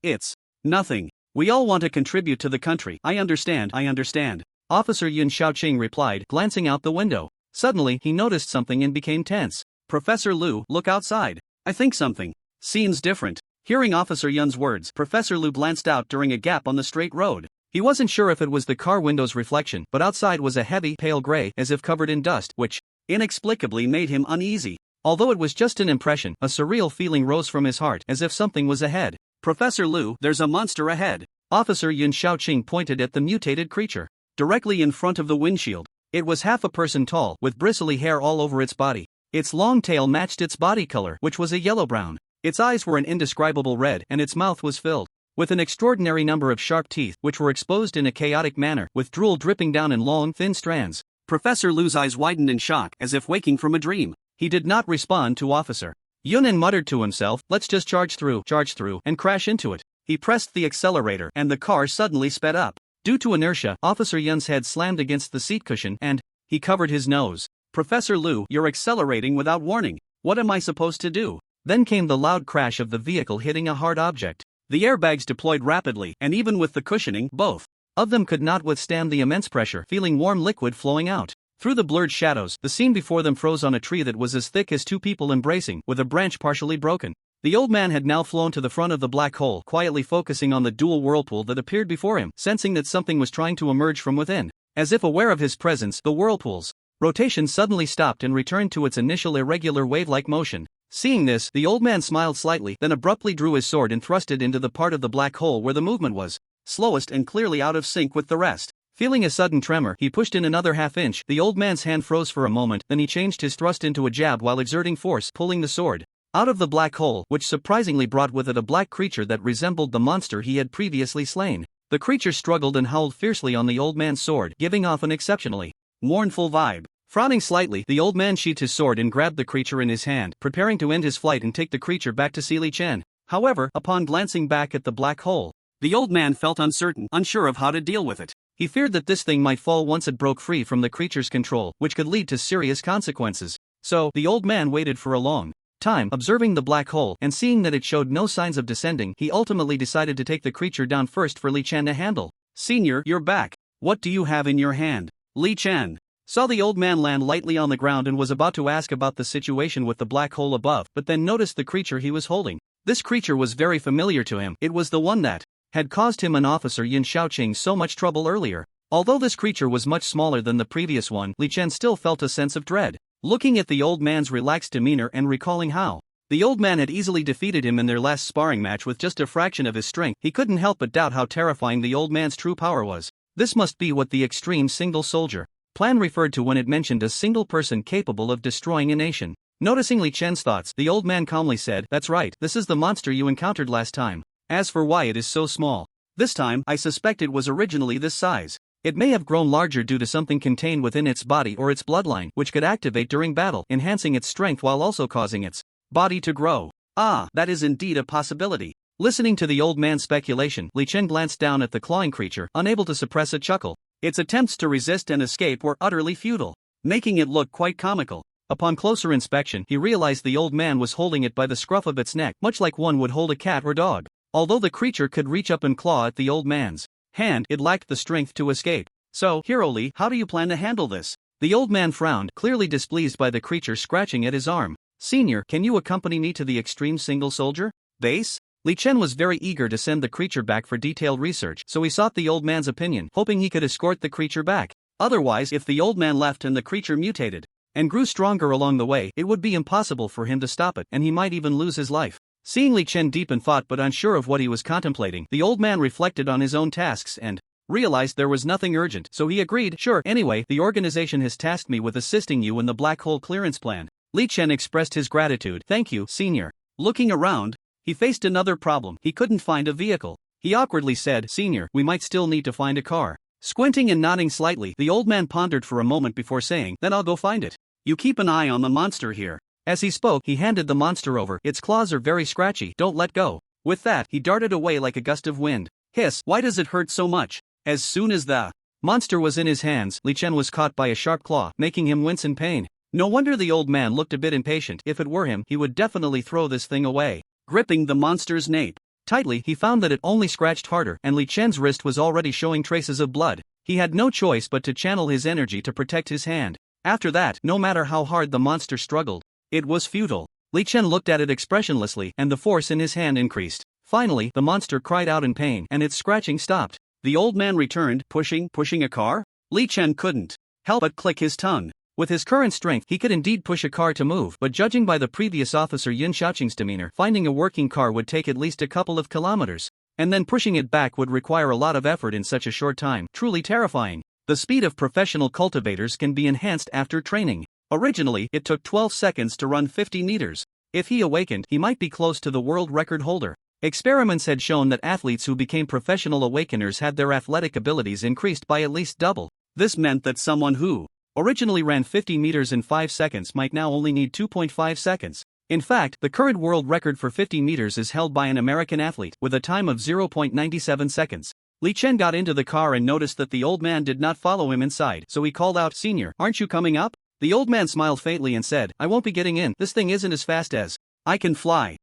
It's nothing. We all want to contribute to the country. I understand. Officer Yun Xiaoqing replied, glancing out the window. Suddenly, he noticed something and became tense. "Professor Lu, look outside. I think something seems different." Hearing Officer Yun's words, Professor Lu glanced out during a gap on the straight road. He wasn't sure if it was the car window's reflection, but outside was a heavy, pale gray, as if covered in dust, which inexplicably made him uneasy. Although it was just an impression, a surreal feeling rose from his heart, as if something was ahead. "Professor Lu, there's a monster ahead." Officer Yun Xiaoqing pointed at the mutated creature directly in front of the windshield. It was half a person tall, with bristly hair all over its body. Its long tail matched its body color, which was a yellow-brown. Its eyes were an indescribable red, and its mouth was filled with an extraordinary number of sharp teeth, which were exposed in a chaotic manner, with drool dripping down in long, thin strands. Professor Lu's eyes widened in shock, as if waking from a dream. He did not respond to Officer Yun and muttered to himself, "Let's just charge through, and crash into it." He pressed the accelerator, and the car suddenly sped up. Due to inertia, Officer Yun's head slammed against the seat cushion, and he covered his nose. "Professor Lu, you're accelerating without warning. What am I supposed to do?" Then came the loud crash of the vehicle hitting a hard object. The airbags deployed rapidly, and even with the cushioning, both of them could not withstand the immense pressure, feeling warm liquid flowing out. Through the blurred shadows, the scene before them froze on a tree that was as thick as two people embracing, with a branch partially broken. The old man had now flown to the front of the black hole, quietly focusing on the dual whirlpool that appeared before him, sensing that something was trying to emerge from within. As if aware of his presence, the whirlpool's rotation suddenly stopped and returned to its initial irregular wave-like motion. Seeing this, the old man smiled slightly, then abruptly drew his sword and thrust it into the part of the black hole where the movement was slowest and clearly out of sync with the rest. Feeling a sudden tremor, he pushed in another half-inch. The old man's hand froze for a moment, then he changed his thrust into a jab while exerting force, pulling the sword out of the black hole, which surprisingly brought with it a black creature that resembled the monster he had previously slain. The creature struggled and howled fiercely on the old man's sword, giving off an exceptionally mournful vibe. Frowning slightly, the old man sheathed his sword and grabbed the creature in his hand, preparing to end his flight and take the creature back to see Li Chen. However, upon glancing back at the black hole, the old man felt uncertain, unsure of how to deal with it. He feared that this thing might fall once it broke free from the creature's control, which could lead to serious consequences. So, the old man waited for a long time, observing the black hole, and seeing that it showed no signs of descending, he ultimately decided to take the creature down first for Li Chen to handle. "Senior, you're back. What do you have in your hand?" Li Chen saw the old man land lightly on the ground and was about to ask about the situation with the black hole above, but then noticed the creature he was holding. This creature was very familiar to him. It was the one that had caused him and Officer Yun Xiaoqing so much trouble earlier. Although this creature was much smaller than the previous one, Li Chen still felt a sense of dread. Looking at the old man's relaxed demeanor and recalling how the old man had easily defeated him in their last sparring match with just a fraction of his strength, he couldn't help but doubt how terrifying the old man's true power was. This must be what the extreme single soldier plan referred to when it mentioned a single person capable of destroying a nation. Noticing Li Chen's thoughts, the old man calmly said, "That's right, this is the monster you encountered last time. As for why it is so small, this time, I suspect it was originally this size. It may have grown larger due to something contained within its body or its bloodline, which could activate during battle, enhancing its strength while also causing its body to grow." "Ah, that is indeed a possibility." Listening to the old man's speculation, Li Chen glanced down at the clawing creature, unable to suppress a chuckle. Its attempts to resist and escape were utterly futile, making it look quite comical. Upon closer inspection, he realized the old man was holding it by the scruff of its neck, much like one would hold a cat or dog. Although the creature could reach up and claw at the old man's hand, it lacked the strength to escape. So, Hero Lee, how do you plan to handle this? The old man frowned, clearly displeased by the creature scratching at his arm. Senior, can you accompany me to the extreme single soldier base? Li Chen was very eager to send the creature back for detailed research, so he sought the old man's opinion, hoping he could escort the creature back. Otherwise, if the old man left and the creature mutated and grew stronger along the way, it would be impossible for him to stop it, and he might even lose his life. Seeing Li Chen deep in thought but unsure of what he was contemplating, the old man reflected on his own tasks and realized there was nothing urgent, so he agreed. Sure, anyway, the organization has tasked me with assisting you in the black hole clearance plan. Li Chen expressed his gratitude. Thank you, Senior. Looking around, he faced another problem. He couldn't find a vehicle. He awkwardly said, Senior, we might still need to find a car. Squinting and nodding slightly, the old man pondered for a moment before saying, then I'll go find it. You keep an eye on the monster here. As he spoke, he handed the monster over. Its claws are very scratchy, don't let go. With that, he darted away like a gust of wind. Hiss, why does it hurt so much? As soon as the monster was in his hands, Li Chen was caught by a sharp claw, making him wince in pain. No wonder the old man looked a bit impatient. If it were him, he would definitely throw this thing away. Gripping the monster's nape tightly, he found that it only scratched harder, and Li Chen's wrist was already showing traces of blood. He had no choice but to channel his energy to protect his hand. After that, no matter how hard the monster struggled, it was futile. Li Chen looked at it expressionlessly, and the force in his hand increased. Finally, the monster cried out in pain, and its scratching stopped. The old man returned, pushing a car? Li Chen couldn't help but click his tongue. With his current strength, he could indeed push a car to move, but judging by the previous officer Yin Xiaoqing's demeanor, finding a working car would take at least a couple of kilometers. And then pushing it back would require a lot of effort in such a short time, truly terrifying. The speed of professional cultivators can be enhanced after training. Originally, it took 12 seconds to run 50 meters. If he awakened, he might be close to the world record holder. Experiments had shown that athletes who became professional awakeners had their athletic abilities increased by at least double. This meant that someone who originally ran 50 meters in 5 seconds might now only need 2.5 seconds. In fact, the current world record for 50 meters is held by an American athlete, with a time of 0.97 seconds. Li Chen got into the car and noticed that the old man did not follow him inside, so he called out, Senior, aren't you coming up? The old man smiled faintly and said, I won't be getting in, this thing isn't as fast as I can fly.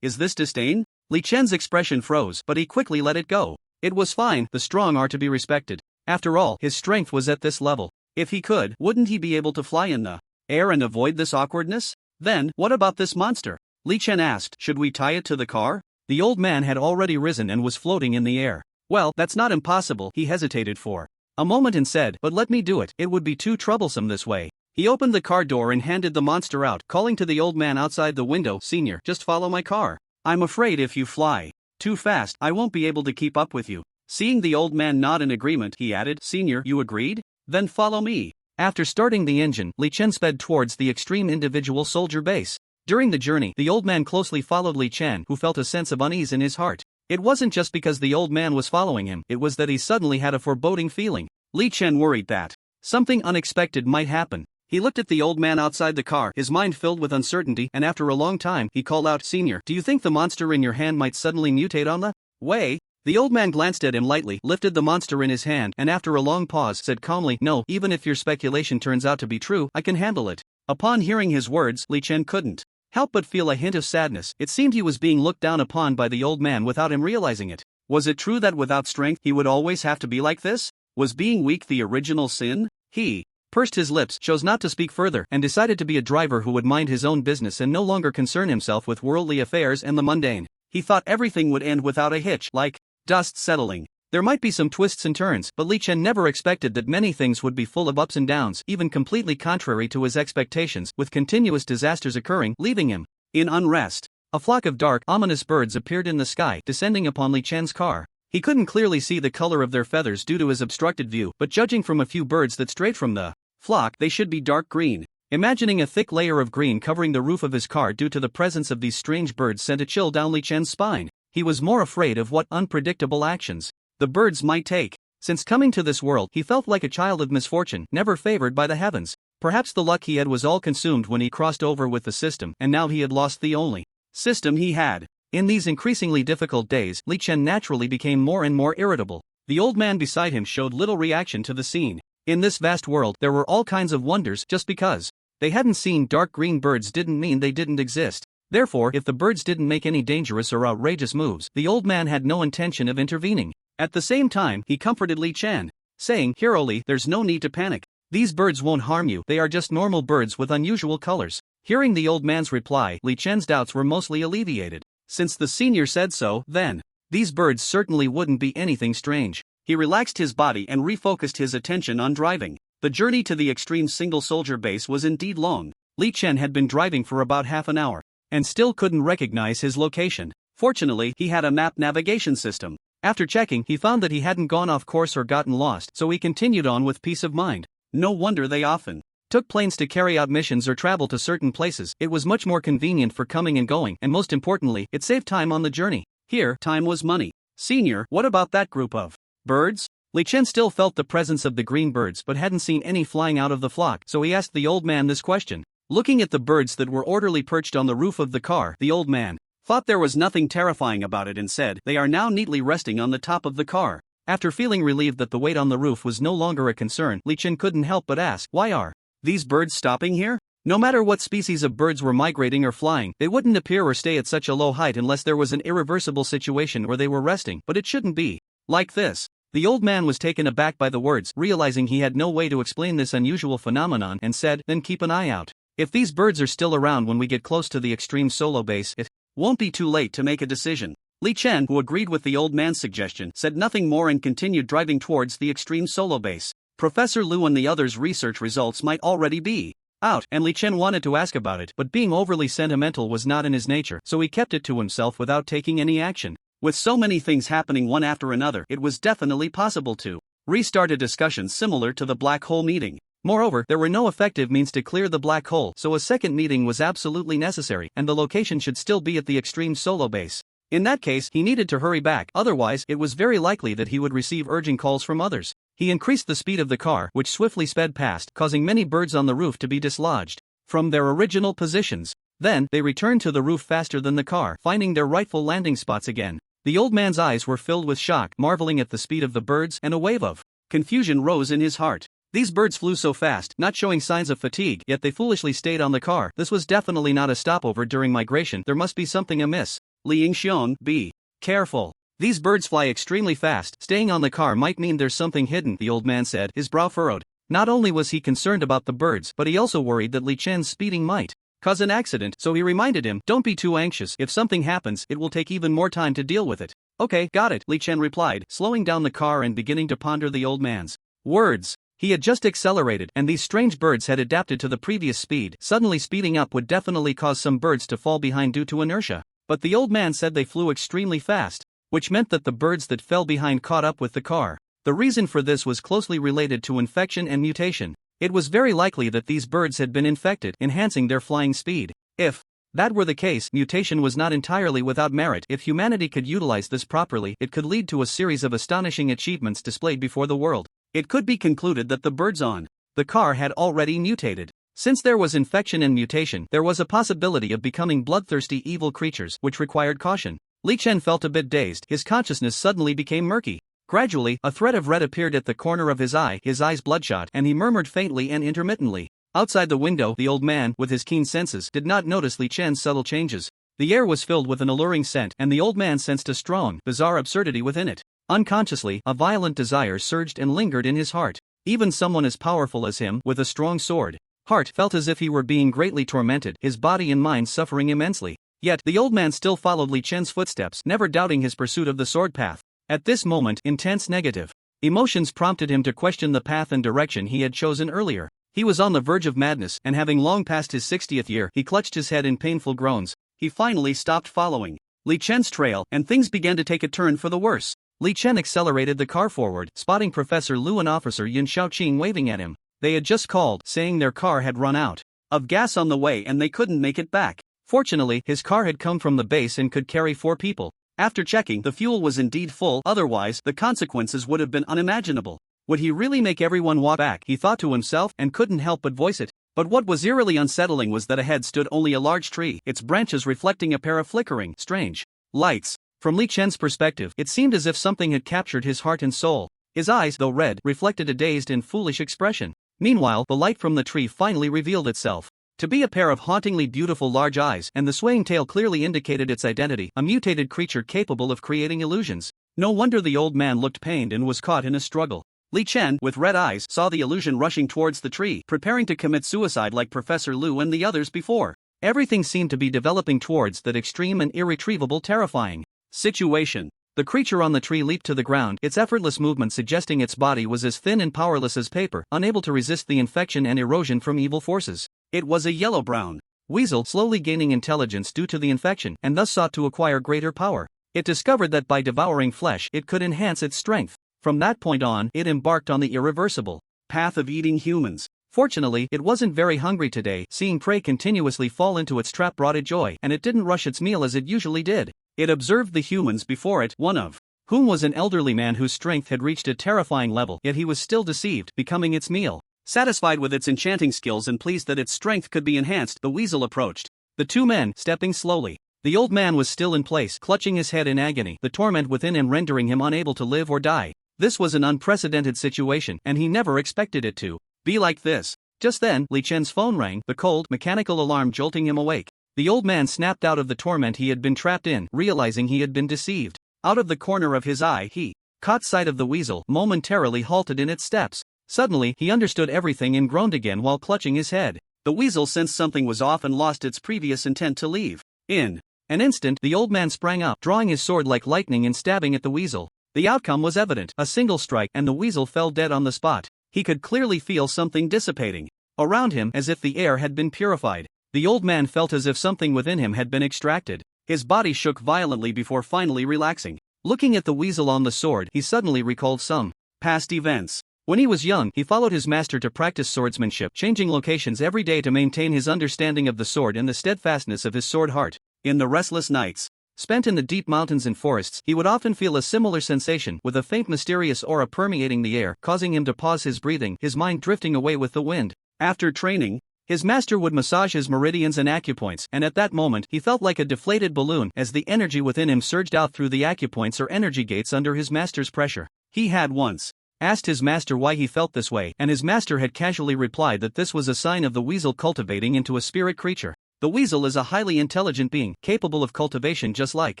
Is this disdain? Li Chen's expression froze, but he quickly let it go. It was fine, the strong are to be respected. After all, his strength was at this level. If he could, wouldn't he be able to fly in the air and avoid this awkwardness? Then, what about this monster? Li Chen asked, should we tie it to the car? The old man had already risen and was floating in the air. Well, that's not impossible, he hesitated for a moment and said, but let me do it, it would be too troublesome this way. He opened the car door and handed the monster out, calling to the old man outside the window, Senior, just follow my car. I'm afraid if you fly too fast, I won't be able to keep up with you. Seeing the old man nod in agreement, he added, Senior, you agreed? Then follow me. After starting the engine, Li Chen sped towards the extreme individual soldier base. During the journey, the old man closely followed Li Chen, who felt a sense of unease in his heart. It wasn't just because the old man was following him, it was that he suddenly had a foreboding feeling. Li Chen worried that something unexpected might happen. He looked at the old man outside the car, his mind filled with uncertainty, and after a long time, he called out, Senior, do you think the monster in your hand might suddenly mutate on the way? The old man glanced at him lightly, lifted the monster in his hand, and after a long pause, said calmly, No, even if your speculation turns out to be true, I can handle it. Upon hearing his words, Li Chen couldn't help but feel a hint of sadness. It seemed he was being looked down upon by the old man without him realizing it. Was it true that without strength he would always have to be like this? Was being weak the original sin? He pursed his lips, chose not to speak further, and decided to be a driver who would mind his own business and no longer concern himself with worldly affairs and the mundane. He thought everything would end without a hitch, like dust settling. There might be some twists and turns, but Li Chen never expected that many things would be full of ups and downs, even completely contrary to his expectations, with continuous disasters occurring, leaving him in unrest. A flock of dark, ominous birds appeared in the sky, descending upon Li Chen's car. He couldn't clearly see the color of their feathers due to his obstructed view, but judging from a few birds that strayed from the flock, they should be dark green. Imagining a thick layer of green covering the roof of his car due to the presence of these strange birds sent a chill down Li Chen's spine. He was more afraid of what unpredictable actions the birds might take. Since coming to this world, he felt like a child of misfortune, never favored by the heavens. Perhaps the luck he had was all consumed when he crossed over with the system, and now he had lost the only system he had. In these increasingly difficult days, Li Chen naturally became more and more irritable. The old man beside him showed little reaction to the scene. In this vast world, there were all kinds of wonders. Just because they hadn't seen dark green birds didn't mean they didn't exist. Therefore, if the birds didn't make any dangerous or outrageous moves, the old man had no intention of intervening. At the same time, he comforted Li Chen, saying, "Here, Li, there's no need to panic. These birds won't harm you, they are just normal birds with unusual colors." Hearing the old man's reply, Li Chen's doubts were mostly alleviated. Since the senior said so, then, these birds certainly wouldn't be anything strange. He relaxed his body and refocused his attention on driving. The journey to the extreme single soldier base was indeed long. Li Chen had been driving for about half an hour, and still couldn't recognize his location. Fortunately, he had a map navigation system. After checking, he found that he hadn't gone off course or gotten lost, so he continued on with peace of mind. No wonder they often took planes to carry out missions or travel to certain places. It was much more convenient for coming and going, and most importantly, it saved time on the journey. Here, time was money. "Senior, what about that group of birds?" Li Chen still felt the presence of the green birds but hadn't seen any flying out of the flock, so he asked the old man this question. Looking at the birds that were orderly perched on the roof of the car, the old man thought there was nothing terrifying about it and said, "They are now neatly resting on the top of the car." After feeling relieved that the weight on the roof was no longer a concern, Li Chen couldn't help but ask, "Why are these birds stopping here?" No matter what species of birds were migrating or flying, they wouldn't appear or stay at such a low height unless there was an irreversible situation where they were resting, but it shouldn't be like this. The old man was taken aback by the words, realizing he had no way to explain this unusual phenomenon, and said, "Then keep an eye out. If these birds are still around when we get close to the extreme solo base, it won't be too late to make a decision." Li Chen, who agreed with the old man's suggestion, said nothing more and continued driving towards the extreme solo base. Professor Lu and the others' research results might already be out, and Li Chen wanted to ask about it, but being overly sentimental was not in his nature, so he kept it to himself without taking any action. With so many things happening one after another, it was definitely possible to restart a discussion similar to the black hole meeting. Moreover, there were no effective means to clear the black hole, so a second meeting was absolutely necessary, and the location should still be at the extreme solo base. In that case, he needed to hurry back, otherwise, it was very likely that he would receive urgent calls from others. He increased the speed of the car, which swiftly sped past, causing many birds on the roof to be dislodged from their original positions. Then, they returned to the roof faster than the car, finding their rightful landing spots again. The old man's eyes were filled with shock, marveling at the speed of the birds, and a wave of confusion rose in his heart. These birds flew so fast, not showing signs of fatigue, yet they foolishly stayed on the car. This was definitely not a stopover during migration. There must be something amiss. Li Yingxiong, be careful. These birds fly extremely fast. Staying on the car might mean there's something hidden, the old man said, his brow furrowed. Not only was he concerned about the birds, but he also worried that Li Chen's speeding might cause an accident, so he reminded him, "Don't be too anxious. If something happens, it will take even more time to deal with it." "Okay, got it," Li Chen replied, slowing down the car and beginning to ponder the old man's words. He had just accelerated, and these strange birds had adapted to the previous speed. Suddenly speeding up would definitely cause some birds to fall behind due to inertia. But the old man said they flew extremely fast, which meant that the birds that fell behind caught up with the car. The reason for this was closely related to infection and mutation. It was very likely that these birds had been infected, enhancing their flying speed. If that were the case, mutation was not entirely without merit. If humanity could utilize this properly, it could lead to a series of astonishing achievements displayed before the world. It could be concluded that the birds on the car had already mutated. Since there was infection and mutation, there was a possibility of becoming bloodthirsty evil creatures, which required caution. Li Chen felt a bit dazed. His consciousness suddenly became murky. Gradually, a thread of red appeared at the corner of his eyes bloodshot, and he murmured faintly and intermittently. Outside the window, the old man, with his keen senses, did not notice Li Chen's subtle changes. The air was filled with an alluring scent, and the old man sensed a strong, bizarre absurdity within it. Unconsciously, a violent desire surged and lingered in his heart. Even someone as powerful as him, with a strong sword, heart, felt as if he were being greatly tormented, his body and mind suffering immensely. Yet, the old man still followed Li Chen's footsteps, never doubting his pursuit of the sword path. At this moment, intense negative emotions prompted him to question the path and direction he had chosen earlier. He was on the verge of madness, and having long passed his 60th year, he clutched his head in painful groans. He finally stopped following Li Chen's trail, and things began to take a turn for the worse. Li Chen accelerated the car forward, spotting Professor Lu and Officer Yun Shaoqing waving at him. They had just called, saying their car had run out of gas on the way and they couldn't make it back. Fortunately, his car had come from the base and could carry 4 people. After checking, the fuel was indeed full, otherwise, the consequences would have been unimaginable. Would he really make everyone walk back, he thought to himself, and couldn't help but voice it. But what was eerily unsettling was that ahead stood only a large tree, its branches reflecting a pair of flickering, strange lights. From Li Chen's perspective, it seemed as if something had captured his heart and soul. His eyes, though red, reflected a dazed and foolish expression. Meanwhile, the light from the tree finally revealed itself. to be a pair of hauntingly beautiful large eyes, and the swaying tail clearly indicated its identity, a mutated creature capable of creating illusions. No wonder the old man looked pained and was caught in a struggle. Li Chen, with red eyes, saw the illusion rushing towards the tree, preparing to commit suicide like Professor Lu and the others before. Everything seemed to be developing towards that extreme and irretrievable terrifying situation. The creature on the tree leaped to the ground, its effortless movement suggesting its body was as thin and powerless as paper, unable to resist the infection and erosion from evil forces. It was a yellow-brown weasel, slowly gaining intelligence due to the infection, and thus sought to acquire greater power. It discovered that by devouring flesh, it could enhance its strength. From that point on, it embarked on the irreversible path of eating humans. Fortunately, it wasn't very hungry today. Seeing prey continuously fall into its trap brought it joy, and it didn't rush its meal as it usually did. It observed the humans before it, one of whom was an elderly man whose strength had reached a terrifying level, yet he was still deceived, becoming its meal. Satisfied with its enchanting skills and pleased that its strength could be enhanced, the weasel approached the two men, stepping slowly. The old man was still in place, clutching his head in agony, the torment within him rendering him unable to live or die. This was an unprecedented situation, and he never expected it to be like this. Just then, Li Chen's phone rang, the cold, mechanical alarm jolting him awake. The old man snapped out of the torment he had been trapped in, realizing he had been deceived. Out of the corner of his eye, he caught sight of the weasel, momentarily halted in its steps. Suddenly, he understood everything and groaned again while clutching his head. The weasel sensed something was off and lost its previous intent to leave. In an instant, the old man sprang up, drawing his sword like lightning and stabbing at the weasel. The outcome was evident, a single strike, and the weasel fell dead on the spot. He could clearly feel something dissipating around him, as if the air had been purified. The old man felt as if something within him had been extracted. His body shook violently before finally relaxing. Looking at the weasel on the sword, he suddenly recalled some past events. When he was young, he followed his master to practice swordsmanship, changing locations every day to maintain his understanding of the sword and the steadfastness of his sword heart. In the restless nights spent in the deep mountains and forests, he would often feel a similar sensation, with a faint mysterious aura permeating the air, causing him to pause his breathing, his mind drifting away with the wind. After training, his master would massage his meridians and acupoints, and at that moment he felt like a deflated balloon as the energy within him surged out through the acupoints or energy gates under his master's pressure. He had once asked his master why he felt this way, and his master had casually replied that this was a sign of the weasel cultivating into a spirit creature. The weasel is a highly intelligent being, capable of cultivation just like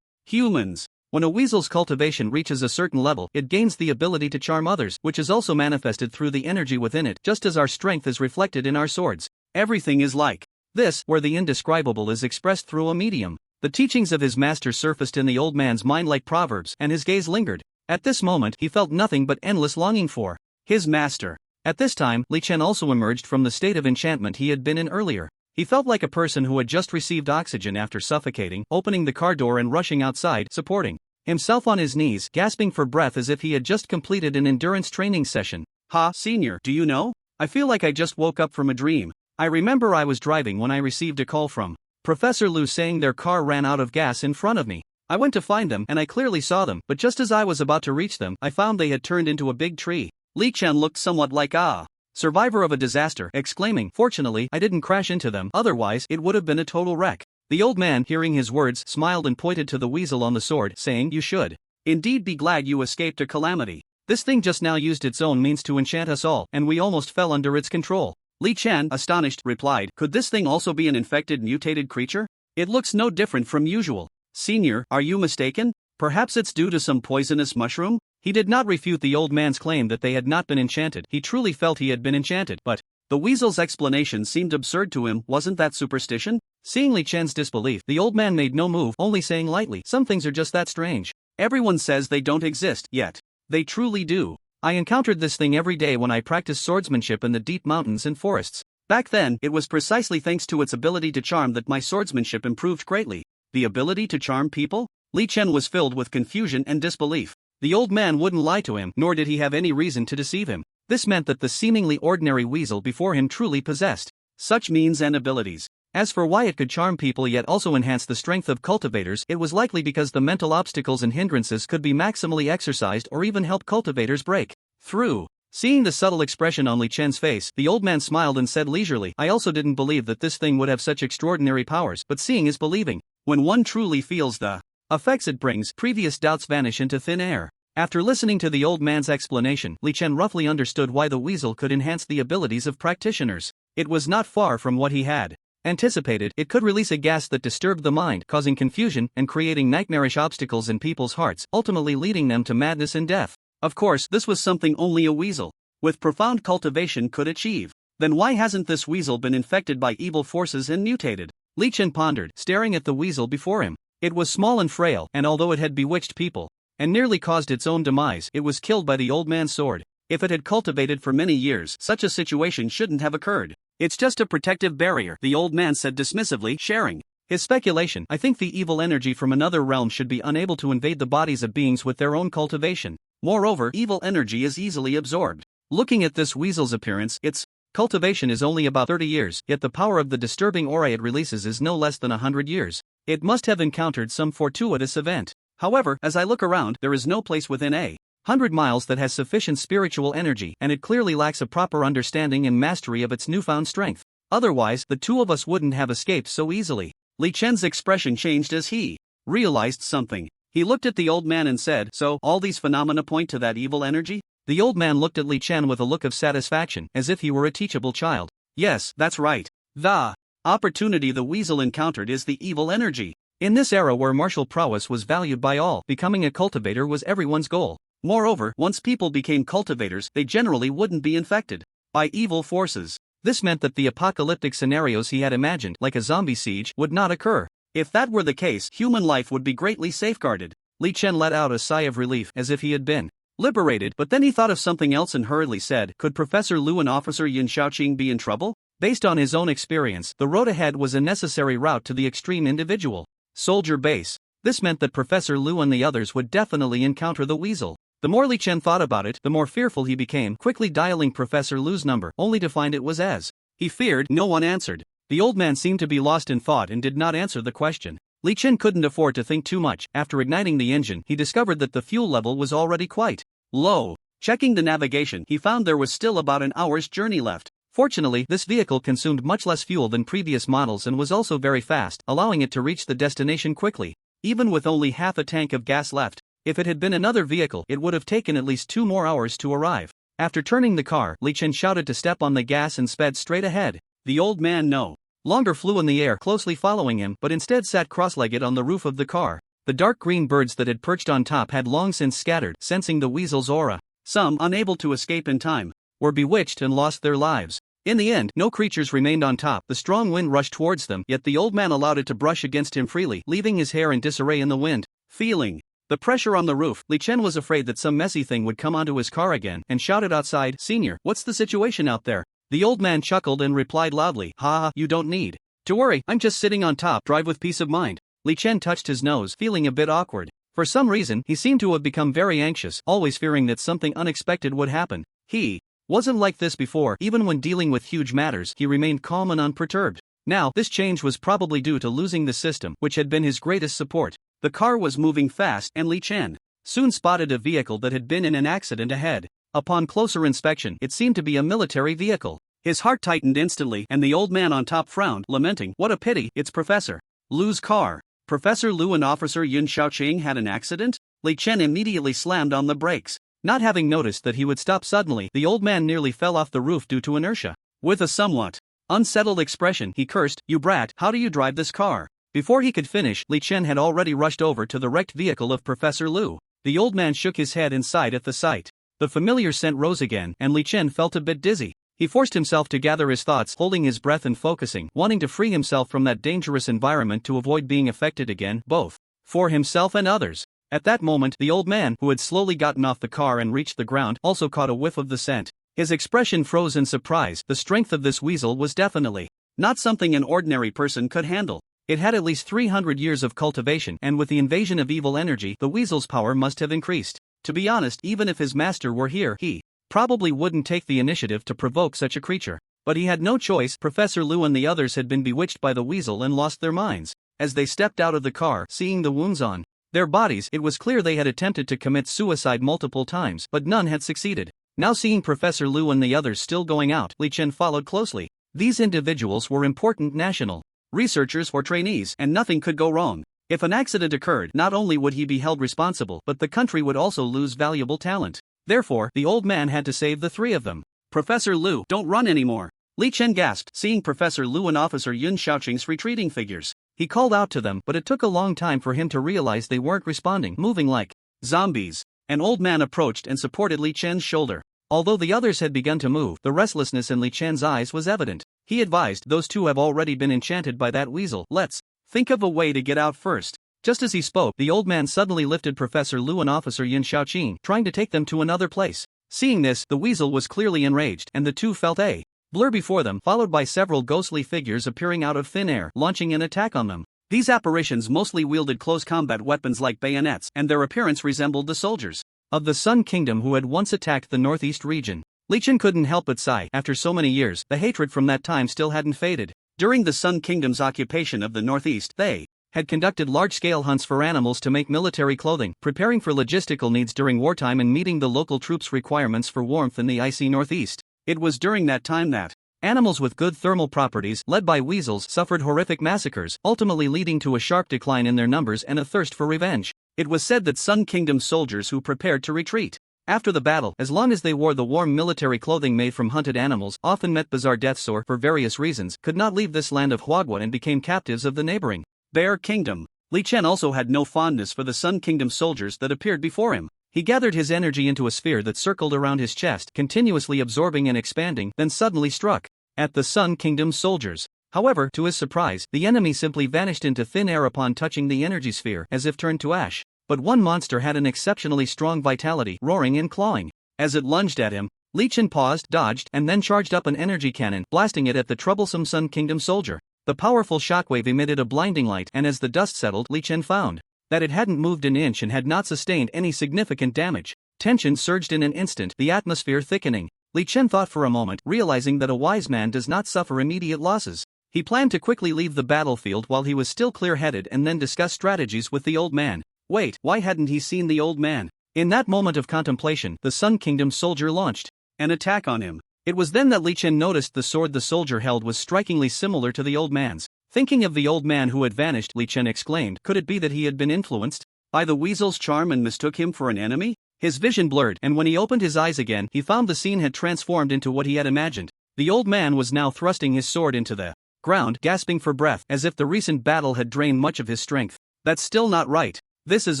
humans. When a weasel's cultivation reaches a certain level, it gains the ability to charm others, which is also manifested through the energy within it, just as our strength is reflected in our swords. Everything is like this, where the indescribable is expressed through a medium. The teachings of his master surfaced in the old man's mind like proverbs, and his gaze lingered. At this moment, he felt nothing but endless longing for his master. At this time, Li Chen also emerged from the state of enchantment he had been in earlier. He felt like a person who had just received oxygen after suffocating, opening the car door and rushing outside, supporting himself on his knees, gasping for breath as if he had just completed an endurance training session. "Ha, senior, do you know? I feel like I just woke up from a dream. I remember I was driving when I received a call from Professor Lu saying their car ran out of gas in front of me. I went to find them and I clearly saw them, but just as I was about to reach them, I found they had turned into a big tree." Li Chen looked somewhat like a survivor of a disaster, exclaiming, "Fortunately, I didn't crash into them, otherwise it would have been a total wreck." The old man, hearing his words, smiled and pointed to the weasel on the sword, saying, "You should indeed be glad you escaped a calamity. This thing just now used its own means to enchant us all, and we almost fell under its control." Li Chen, astonished, replied, "Could this thing also be an infected, mutated creature? It looks no different from usual." "Senior, are you mistaken? Perhaps it's due to some poisonous mushroom?" He did not refute the old man's claim that they had not been enchanted. He truly felt he had been enchanted, but the weasel's explanation seemed absurd to him. Wasn't that superstition? Seeing Li Chen's disbelief, the old man made no move, only saying lightly, "Some things are just that strange. Everyone says they don't exist, yet they truly do. I encountered this thing every day when I practiced swordsmanship in the deep mountains and forests. Back then, it was precisely thanks to its ability to charm that my swordsmanship improved greatly." The ability to charm people? Li Chen was filled with confusion and disbelief. The old man wouldn't lie to him, nor did he have any reason to deceive him. This meant that the seemingly ordinary weasel before him truly possessed such means and abilities. As for why it could charm people yet also enhance the strength of cultivators, it was likely because the mental obstacles and hindrances could be maximally exercised or even help cultivators break through. Seeing the subtle expression on Li Chen's face, the old man smiled and said leisurely, "I also didn't believe that this thing would have such extraordinary powers, but seeing is believing. When one truly feels the effects it brings, previous doubts vanish into thin air." After listening to the old man's explanation, Li Chen roughly understood why the weasel could enhance the abilities of practitioners. It was not far from what he had anticipated, it could release a gas that disturbed the mind, causing confusion and creating nightmarish obstacles in people's hearts, ultimately leading them to madness and death. Of course, this was something only a weasel, with profound cultivation, could achieve. Then why hasn't this weasel been infected by evil forces and mutated? Li Chen pondered, staring at the weasel before him. It was small and frail, and although it had bewitched people, and nearly caused its own demise, it was killed by the old man's sword. If it had cultivated for many years, such a situation shouldn't have occurred. It's just a protective barrier, the old man said dismissively, sharing his speculation. I think the evil energy from another realm should be unable to invade the bodies of beings with their own cultivation. Moreover, evil energy is easily absorbed. Looking at this weasel's appearance, its cultivation is only about 30 years, yet the power of the disturbing aura it releases is no less than 100 years. It must have encountered some fortuitous event. However, as I look around, there is no place within 100 miles that has sufficient spiritual energy, and it clearly lacks a proper understanding and mastery of its newfound strength. Otherwise, the two of us wouldn't have escaped so easily. Li Chen's expression changed as he realized something. He looked at the old man and said, "So, all these phenomena point to that evil energy?" The old man looked at Li Chen with a look of satisfaction, as if he were a teachable child. "Yes, that's right. The opportunity the weasel encountered is the evil energy." In this era where martial prowess was valued by all, becoming a cultivator was everyone's goal. Moreover, once people became cultivators, they generally wouldn't be infected by evil forces. This meant that the apocalyptic scenarios he had imagined, like a zombie siege, would not occur. If that were the case, human life would be greatly safeguarded. Li Chen let out a sigh of relief, as if he had been liberated, but then he thought of something else and hurriedly said, "Could Professor Lu and Officer Yin Shaoqing be in trouble?" Based on his own experience, the road ahead was a necessary route to the extreme individual soldier base. This meant that Professor Lu and the others would definitely encounter the weasel. The more Li Chen thought about it, the more fearful he became, quickly dialing Professor Lu's number, only to find it was as he feared. No one answered. The old man seemed to be lost in thought and did not answer the question. Li Chen couldn't afford to think too much. After igniting the engine, he discovered that the fuel level was already quite low. Checking the navigation, he found there was still about an hour's journey left. Fortunately, this vehicle consumed much less fuel than previous models and was also very fast, allowing it to reach the destination quickly, even with only half a tank of gas left. If it had been another vehicle, it would have taken at least 2 more hours to arrive. After turning the car, Li Chen shouted to step on the gas and sped straight ahead. The old man no longer flew in the air closely following him, but instead sat cross-legged on the roof of the car. The dark green birds that had perched on top had long since scattered, sensing the weasel's aura. Some, unable to escape in time, were bewitched and lost their lives. In the end, no creatures remained on top. The strong wind rushed towards them, yet the old man allowed it to brush against him freely, leaving his hair in disarray in the wind. Feeling the pressure on the roof, Li Chen was afraid that some messy thing would come onto his car again, and shouted outside, "Senior, what's the situation out there?" The old man chuckled and replied loudly, "Ha ha, you don't need to worry, I'm just sitting on top, drive with peace of mind." Li Chen touched his nose, feeling a bit awkward. For some reason, he seemed to have become very anxious, always fearing that something unexpected would happen. He wasn't like this before. Even when dealing with huge matters, he remained calm and unperturbed. Now, this change was probably due to losing the system, which had been his greatest support. The car was moving fast, and Li Chen soon spotted a vehicle that had been in an accident ahead. Upon closer inspection, it seemed to be a military vehicle. His heart tightened instantly, and the old man on top frowned, lamenting, "What a pity, it's Professor Lu's car." Professor Lu and Officer Yin Shaoqing had an accident? Li Chen immediately slammed on the brakes. Not having noticed that he would stop suddenly, the old man nearly fell off the roof due to inertia. With a somewhat unsettled expression, he cursed, "You brat, how do you drive this car?" Before he could finish, Li Chen had already rushed over to the wrecked vehicle of Professor Lu. The old man shook his head and sighed at the sight. The familiar scent rose again, and Li Chen felt a bit dizzy. He forced himself to gather his thoughts, holding his breath and focusing, wanting to free himself from that dangerous environment to avoid being affected again, both for himself and others. At that moment, the old man, who had slowly gotten off the car and reached the ground, also caught a whiff of the scent. His expression froze in surprise. The strength of this weasel was definitely not something an ordinary person could handle. It had at least 300 years of cultivation, and with the invasion of evil energy, the weasel's power must have increased. To be honest, even if his master were here, he probably wouldn't take the initiative to provoke such a creature. But he had no choice. Professor Lu and the others had been bewitched by the weasel and lost their minds. As they stepped out of the car, seeing the wounds on their bodies, it was clear they had attempted to commit suicide multiple times, but none had succeeded. Now seeing Professor Lu and the others still going out, Li Chen followed closely. These individuals were important national researchers or trainees, and nothing could go wrong. If an accident occurred, not only would he be held responsible, but the country would also lose valuable talent. Therefore, the old man had to save the 3 of them. "Professor Lu, don't run anymore." Li Chen gasped, seeing Professor Lu and Officer Yun Xiaoqing's retreating figures. He called out to them, but it took a long time for him to realize they weren't responding, moving like zombies. An old man approached and supported Li Chen's shoulder. Although the others had begun to move, the restlessness in Li Chen's eyes was evident. He advised, those two have already been enchanted by that weasel, let's think of a way to get out first. Just as he spoke, the old man suddenly lifted Professor Lu and Officer Yun Xiaoqing, trying to take them to another place. Seeing this, the weasel was clearly enraged, and the two felt a blur before them, followed by several ghostly figures appearing out of thin air, launching an attack on them. These apparitions mostly wielded close combat weapons like bayonets, and their appearance resembled the soldiers of the Sun Kingdom who had once attacked the northeast region. Li Chen couldn't help but sigh. After so many years, the hatred from that time still hadn't faded. During the Sun Kingdom's occupation of the northeast, they had conducted large-scale hunts for animals to make military clothing, preparing for logistical needs during wartime and meeting the local troops' requirements for warmth in the icy northeast. It was during that time that animals with good thermal properties, led by weasels, suffered horrific massacres, ultimately leading to a sharp decline in their numbers and a thirst for revenge. It was said that Sun Kingdom soldiers who prepared to retreat after the battle, as long as they wore the warm military clothing made from hunted animals, often met bizarre deaths or, for various reasons, could not leave this land of Huadwa and became captives of the neighboring Bear Kingdom. Li Chen also had no fondness for the Sun Kingdom soldiers that appeared before him. He gathered his energy into a sphere that circled around his chest, continuously absorbing and expanding, then suddenly struck at the Sun Kingdom soldiers. However, to his surprise, the enemy simply vanished into thin air upon touching the energy sphere, as if turned to ash. But one monster had an exceptionally strong vitality, roaring and clawing. As it lunged at him, Li Chen paused, dodged, and then charged up an energy cannon, blasting it at the troublesome Sun Kingdom soldier. The powerful shockwave emitted a blinding light, and as the dust settled, Li Chen found that it hadn't moved an inch and had not sustained any significant damage. Tension surged in an instant, the atmosphere thickening. Li Chen thought for a moment, realizing that a wise man does not suffer immediate losses. He planned to quickly leave the battlefield while he was still clear-headed and then discuss strategies with the old man. Wait, why hadn't he seen the old man? In that moment of contemplation, the Sun Kingdom soldier launched an attack on him. It was then that Li Chen noticed the sword the soldier held was strikingly similar to the old man's. Thinking of the old man who had vanished, Li Chen exclaimed, could it be that he had been influenced by the weasel's charm and mistook him for an enemy? His vision blurred, and when he opened his eyes again, he found the scene had transformed into what he had imagined. The old man was now thrusting his sword into the ground, gasping for breath, as if the recent battle had drained much of his strength. That's still not right. This is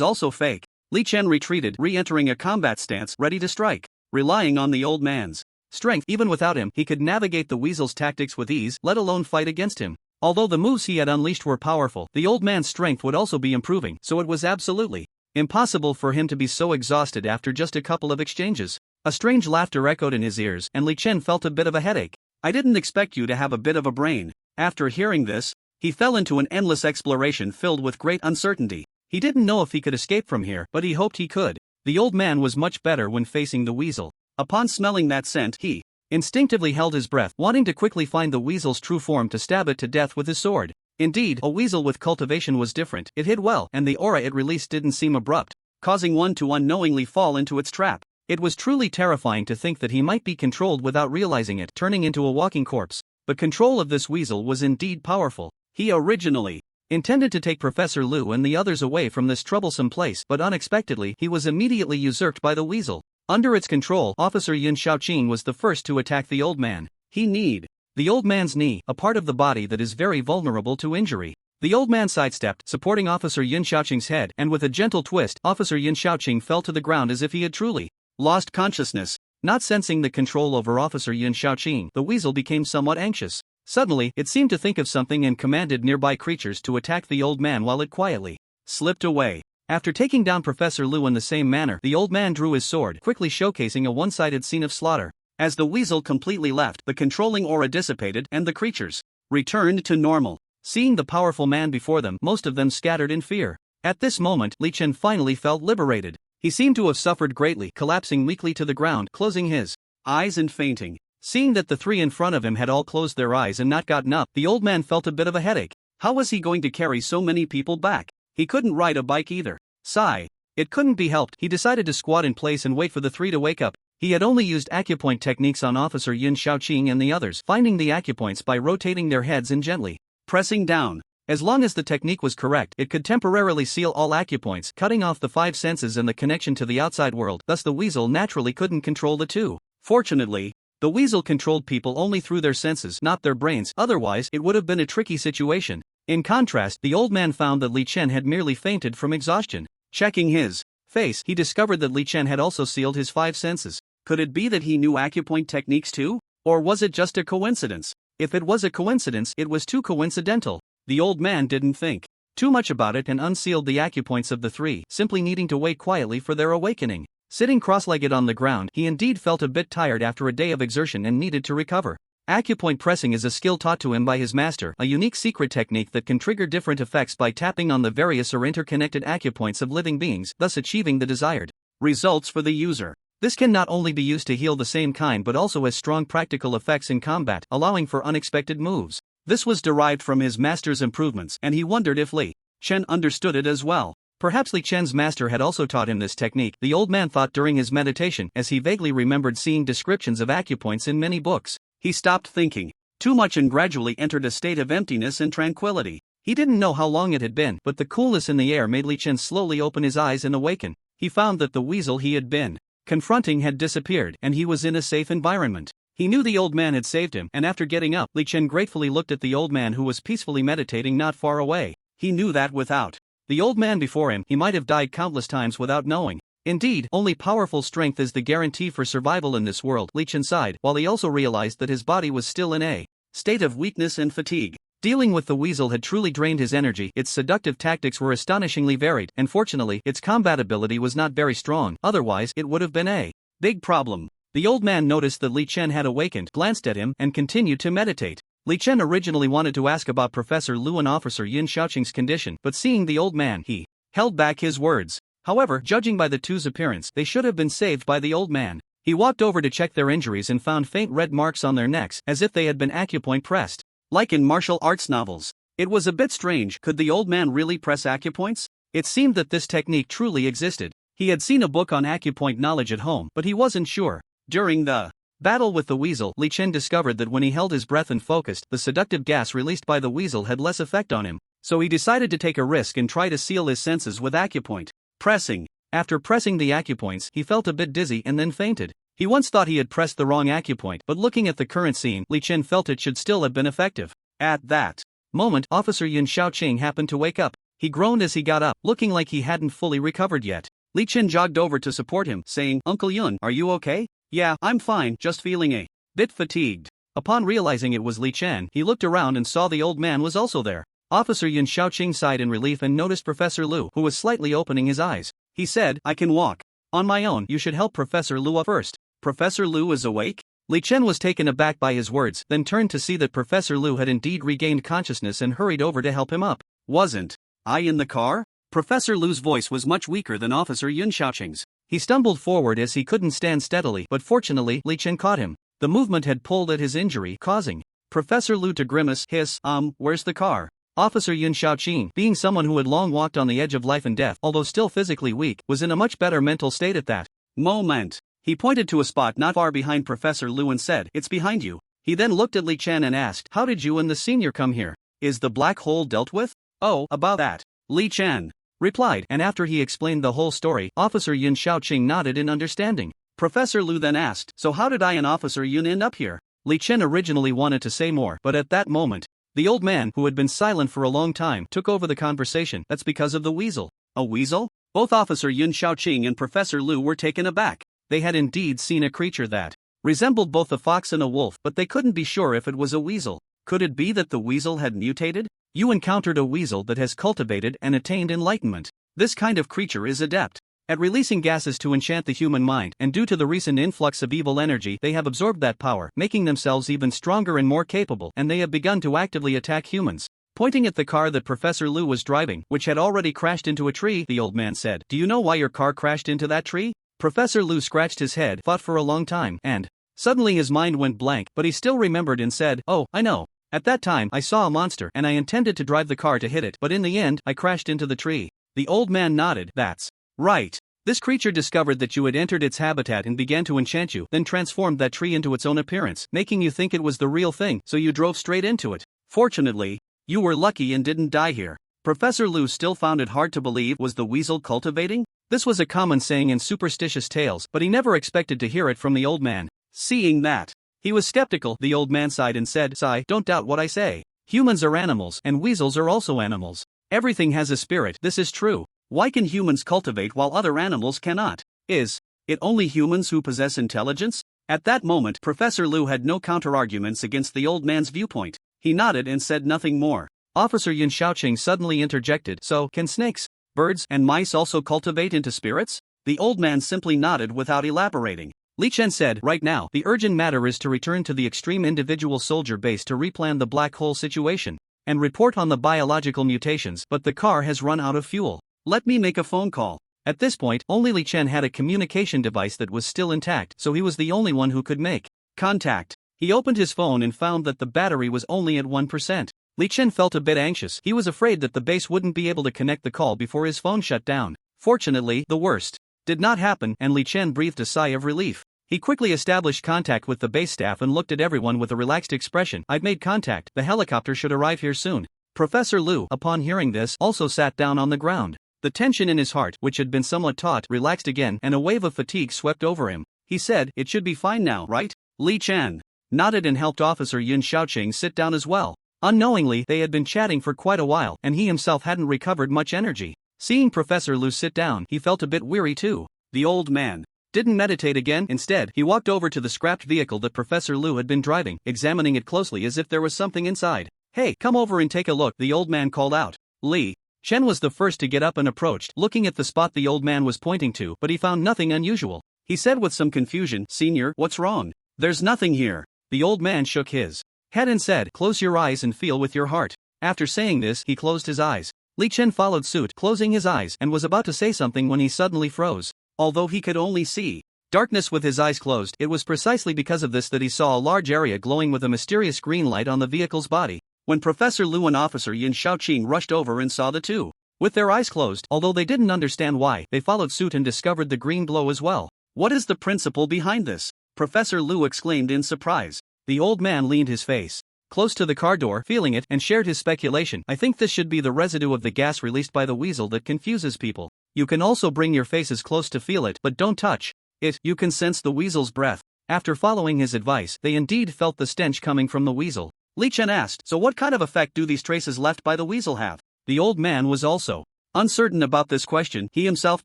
also fake. Li Chen retreated, re-entering a combat stance, ready to strike. Relying on the old man's strength, even without him, he could navigate the weasel's tactics with ease, let alone fight against him. Although the moves he had unleashed were powerful, the old man's strength would also be improving, so it was absolutely impossible for him to be so exhausted after just a couple of exchanges. A strange laughter echoed in his ears, and Li Chen felt a bit of a headache. I didn't expect you to have a bit of a brain. After hearing this, he fell into an endless exploration filled with great uncertainty. He didn't know if he could escape from here, but he hoped he could. The old man was much better when facing the weasel. Upon smelling that scent, he instinctively held his breath, wanting to quickly find the weasel's true form to stab it to death with his sword. Indeed, a weasel with cultivation was different. It hid well, and the aura it released didn't seem abrupt, causing one to unknowingly fall into its trap. It was truly terrifying to think that he might be controlled without realizing it, turning into a walking corpse. But control of this weasel was indeed powerful. He originally intended to take Professor Lu and the others away from this troublesome place, but unexpectedly, he was immediately usurped by the weasel. Under its control, Officer Yun Xiaoqing was the first to attack the old man. He kneed the old man's knee, a part of the body that is very vulnerable to injury. The old man sidestepped, supporting Officer Yun Xiaoqing's head, and with a gentle twist, Officer Yun Xiaoqing fell to the ground as if he had truly lost consciousness. Not sensing the control over Officer Yun Xiaoqing, the weasel became somewhat anxious. Suddenly, it seemed to think of something and commanded nearby creatures to attack the old man while it quietly slipped away. After taking down Professor Lu in the same manner, the old man drew his sword, quickly showcasing a one-sided scene of slaughter. As the weasel completely left, the controlling aura dissipated and the creatures returned to normal. Seeing the powerful man before them, most of them scattered in fear. At this moment, Li Chen finally felt liberated. He seemed to have suffered greatly, collapsing weakly to the ground, closing his eyes and fainting. Seeing that the three in front of him had all closed their eyes and not gotten up, the old man felt a bit of a headache. How was he going to carry so many people back? He couldn't ride a bike either. Sigh. It couldn't be helped. He decided to squat in place and wait for the three to wake up. He had only used acupoint techniques on Officer Yun Xiaoqing and the others, finding the acupoints by rotating their heads and gently pressing down. As long as the technique was correct, it could temporarily seal all acupoints, cutting off the five senses and the connection to the outside world. Thus the weasel naturally couldn't control the two. Fortunately, The weasel controlled people only through their senses, not their brains, otherwise it would have been a tricky situation. In contrast, the old man found that Li Chen had merely fainted from exhaustion. Checking his face, he discovered that Li Chen had also sealed his 5 senses. Could it be that he knew acupoint techniques too? Or was it just a coincidence? If it was a coincidence, it was too coincidental. The old man didn't think too much about it and unsealed the acupoints of the 3, simply needing to wait quietly for their awakening. Sitting cross-legged on the ground, he indeed felt a bit tired after a day of exertion and needed to recover. Acupoint pressing is a skill taught to him by his master, a unique secret technique that can trigger different effects by tapping on the various or interconnected acupoints of living beings, thus achieving the desired results for the user. This can not only be used to heal the same kind but also has strong practical effects in combat, allowing for unexpected moves. This was derived from his master's improvements, and he wondered if Li Chen understood it as well. Perhaps Li Chen's master had also taught him this technique, the old man thought during his meditation, as he vaguely remembered seeing descriptions of acupoints in many books. He stopped thinking too much and gradually entered a state of emptiness and tranquility. He didn't know how long it had been, but the coolness in the air made Li Chen slowly open his eyes and awaken. He found that the weasel he had been confronting had disappeared, and he was in a safe environment. He knew the old man had saved him, and after getting up, Li Chen gratefully looked at the old man who was peacefully meditating not far away. He knew that without the old man before him, he might have died countless times without knowing. Indeed, only powerful strength is the guarantee for survival in this world, Li Chen sighed, while he also realized that his body was still in a state of weakness and fatigue. Dealing with the weasel had truly drained his energy. Its seductive tactics were astonishingly varied, and fortunately, its combat ability was not very strong, otherwise it would have been a big problem. The old man noticed that Li Chen had awakened, glanced at him, and continued to meditate. Li Chen originally wanted to ask about Professor Lu and Officer Yun Xiaoqing's condition, but seeing the old man, he held back his words. However, judging by the two's appearance, they should have been saved by the old man. He walked over to check their injuries and found faint red marks on their necks, as if they had been acupoint pressed. Like in martial arts novels. It was a bit strange. Could the old man really press acupoints? It seemed that this technique truly existed. He had seen a book on acupoint knowledge at home, but he wasn't sure. During the battle with the weasel, Li Chen discovered that when he held his breath and focused, the seductive gas released by the weasel had less effect on him. So he decided to take a risk and try to seal his senses with acupoint pressing. After pressing the acupoints, he felt a bit dizzy and then fainted. He once thought he had pressed the wrong acupoint, but looking at the current scene, Li Chen felt it should still have been effective. At that moment, Officer Yun Xiaoqing happened to wake up. He groaned as he got up, looking like he hadn't fully recovered yet. Li Chen jogged over to support him, saying, "Uncle Yun, are you okay?" "Yeah, I'm fine, just feeling a bit fatigued." Upon realizing it was Li Chen, he looked around and saw the old man was also there. Officer Yun Xiaoqing sighed in relief and noticed Professor Lu, who was slightly opening his eyes. He said, "I can walk on my own. You should help Professor Lu up first." "Professor Lu is awake?" Li Chen was taken aback by his words, then turned to see that Professor Lu had indeed regained consciousness and hurried over to help him up. "Wasn't I in the car?" Professor Lu's voice was much weaker than Officer Yun Xiaoqing's. He stumbled forward as he couldn't stand steadily, but fortunately, Li Chen caught him. The movement had pulled at his injury, causing Professor Lu to grimace, hiss, "Where's the car?" Officer Yun Xiaoqing, being someone who had long walked on the edge of life and death, although still physically weak, was in a much better mental state at that moment. He pointed to a spot not far behind Professor Lu and said, "It's behind you." He then looked at Li Chen and asked, "How did you and the senior come here? Is the black hole dealt with?" "Oh, about that," Li Chen replied, and after he explained the whole story, Officer Yun Xiaoqing nodded in understanding. Professor Lu then asked, "So how did I and Officer Yun end up here?" Li Chen originally wanted to say more, but at that moment, the old man, who had been silent for a long time, took over the conversation. "That's because of the weasel." "A weasel?" Both Officer Yun Xiaoqing and Professor Lu were taken aback. They had indeed seen a creature that resembled both a fox and a wolf, but they couldn't be sure if it was a weasel. Could it be that the weasel had mutated? You encountered a weasel that has cultivated and attained enlightenment. This kind of creature is adept at releasing gases to enchant the human mind, and due to the recent influx of evil energy, they have absorbed that power, making themselves even stronger and more capable, and they have begun to actively attack humans. Pointing at the car that Professor Lu was driving, which had already crashed into a tree, the old man said, "Do you know why your car crashed into that tree?" Professor Lu scratched his head, thought for a long time, and suddenly his mind went blank, but he still remembered and said, "Oh, I know. At that time, I saw a monster, and I intended to drive the car to hit it, but in the end, I crashed into the tree." The old man nodded. "That's right. This creature discovered that you had entered its habitat and began to enchant you, then transformed that tree into its own appearance, making you think it was the real thing, so you drove straight into it. Fortunately, you were lucky and didn't die here." Professor Lu still found it hard to believe. Was the weasel cultivating? This was a common saying in superstitious tales, but he never expected to hear it from the old man. Seeing that He was skeptical. The old man sighed and said, "Sigh, don't doubt what I say. Humans are animals, and weasels are also animals. Everything has a spirit, this is true. Why can humans cultivate while other animals cannot? Is it only humans who possess intelligence?" At that moment, Professor Lu had no counterarguments against the old man's viewpoint. He nodded and said nothing more. Officer Yin Shaoqing suddenly interjected, "So, can snakes, birds, and mice also cultivate into spirits?" The old man simply nodded without elaborating. Li Chen said, "Right now, the urgent matter is to return to the extreme individual soldier base to replan the black hole situation and report on the biological mutations, but the car has run out of fuel. Let me make a phone call." At this point, only Li Chen had a communication device that was still intact, so he was the only one who could make contact. He opened his phone and found that the battery was only at 1%. Li Chen felt a bit anxious. He was afraid that the base wouldn't be able to connect the call before his phone shut down. Fortunately, the worst did not happen, and Li Chen breathed a sigh of relief. He quickly established contact with the base staff and looked at everyone with a relaxed expression. "I've made contact. The helicopter should arrive here soon." Professor Lu, upon hearing this, also sat down on the ground. The tension in his heart, which had been somewhat taut, relaxed again, and a wave of fatigue swept over him. He said, "It should be fine now, right?" Li Chen nodded and helped Officer Yin Shaoqing sit down as well. Unknowingly, they had been chatting for quite a while, and he himself hadn't recovered much energy. Seeing Professor Lu sit down, he felt a bit weary too. The old man didn't meditate again. Instead, he walked over to the scrapped vehicle that Professor Lu had been driving, examining it closely as if there was something inside. "Hey, come over and take a look," the old man called out. Li Chen was the first to get up and approached, looking at the spot the old man was pointing to, but he found nothing unusual. He said with some confusion, "Senior, what's wrong?" "There's nothing here." The old man shook his head and said, "Close your eyes and feel with your heart." After saying this, he closed his eyes. Li Chen followed suit, closing his eyes, and was about to say something when he suddenly froze. Although he could only see darkness with his eyes closed, it was precisely because of this that he saw a large area glowing with a mysterious green light on the vehicle's body. When Professor Lu and Officer Yin Shaoqing rushed over and saw the two with their eyes closed, although they didn't understand why, they followed suit and discovered the green glow as well. "What is the principle behind this?" Professor Lu exclaimed in surprise. The old man leaned his face close to the car door, feeling it, and shared his speculation. "I think this should be the residue of the gas released by the weasel that confuses people. You can also bring your faces close to feel it, but don't touch it. You can sense the weasel's breath." After following his advice, they indeed felt the stench coming from the weasel. Li Chen asked, "So what kind of effect do these traces left by the weasel have?" The old man was also uncertain about this question. He himself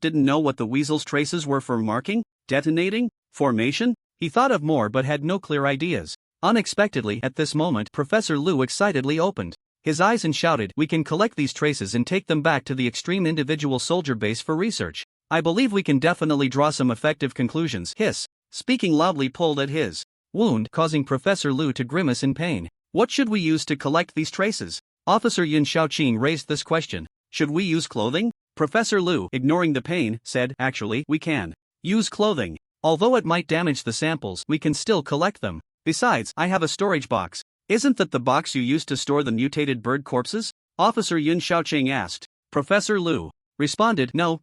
didn't know what the weasel's traces were for marking, detonating, formation. He thought of more but had no clear ideas. Unexpectedly, at this moment, Professor Lu excitedly opened his eyes and shouted, "We can collect these traces and take them back to the extreme individual soldier base for research. I believe we can definitely draw some effective conclusions." Hiss, speaking loudly, pulled at his wound, causing Professor Lu to grimace in pain. "What should we use to collect these traces?" Officer Yin Shaoqing raised this question. "Should we use clothing?" Professor Lu, ignoring the pain, said, "Actually, we can use clothing. Although it might damage the samples, we can still collect them. Besides, I have a storage box." "Isn't that the box you used to store the mutated bird corpses?" Officer Yin Shaoqing asked. Professor Lu responded, No,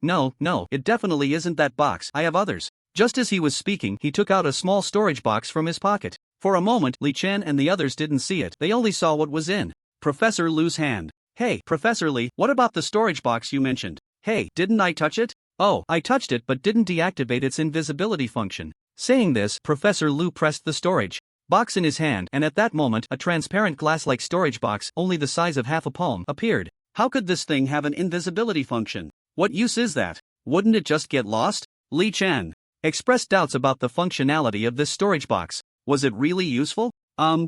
it definitely isn't that box. I have others." Just as he was speaking, he took out a small storage box from his pocket. For a moment, Li Chen and the others didn't see it. They only saw what was in Professor Lu's hand. "Hey, Professor Li, what about the storage box you mentioned?" "Hey, didn't I touch it?" "Oh, I touched it but didn't deactivate its invisibility function." Saying this, Professor Lu pressed the storage box in his hand, and at that moment, a transparent glass-like storage box, only the size of half a palm, appeared. "How could this thing have an invisibility function? What use is that? Wouldn't it just get lost?" Li Chen expressed doubts about the functionality of this storage box. "Was it really useful?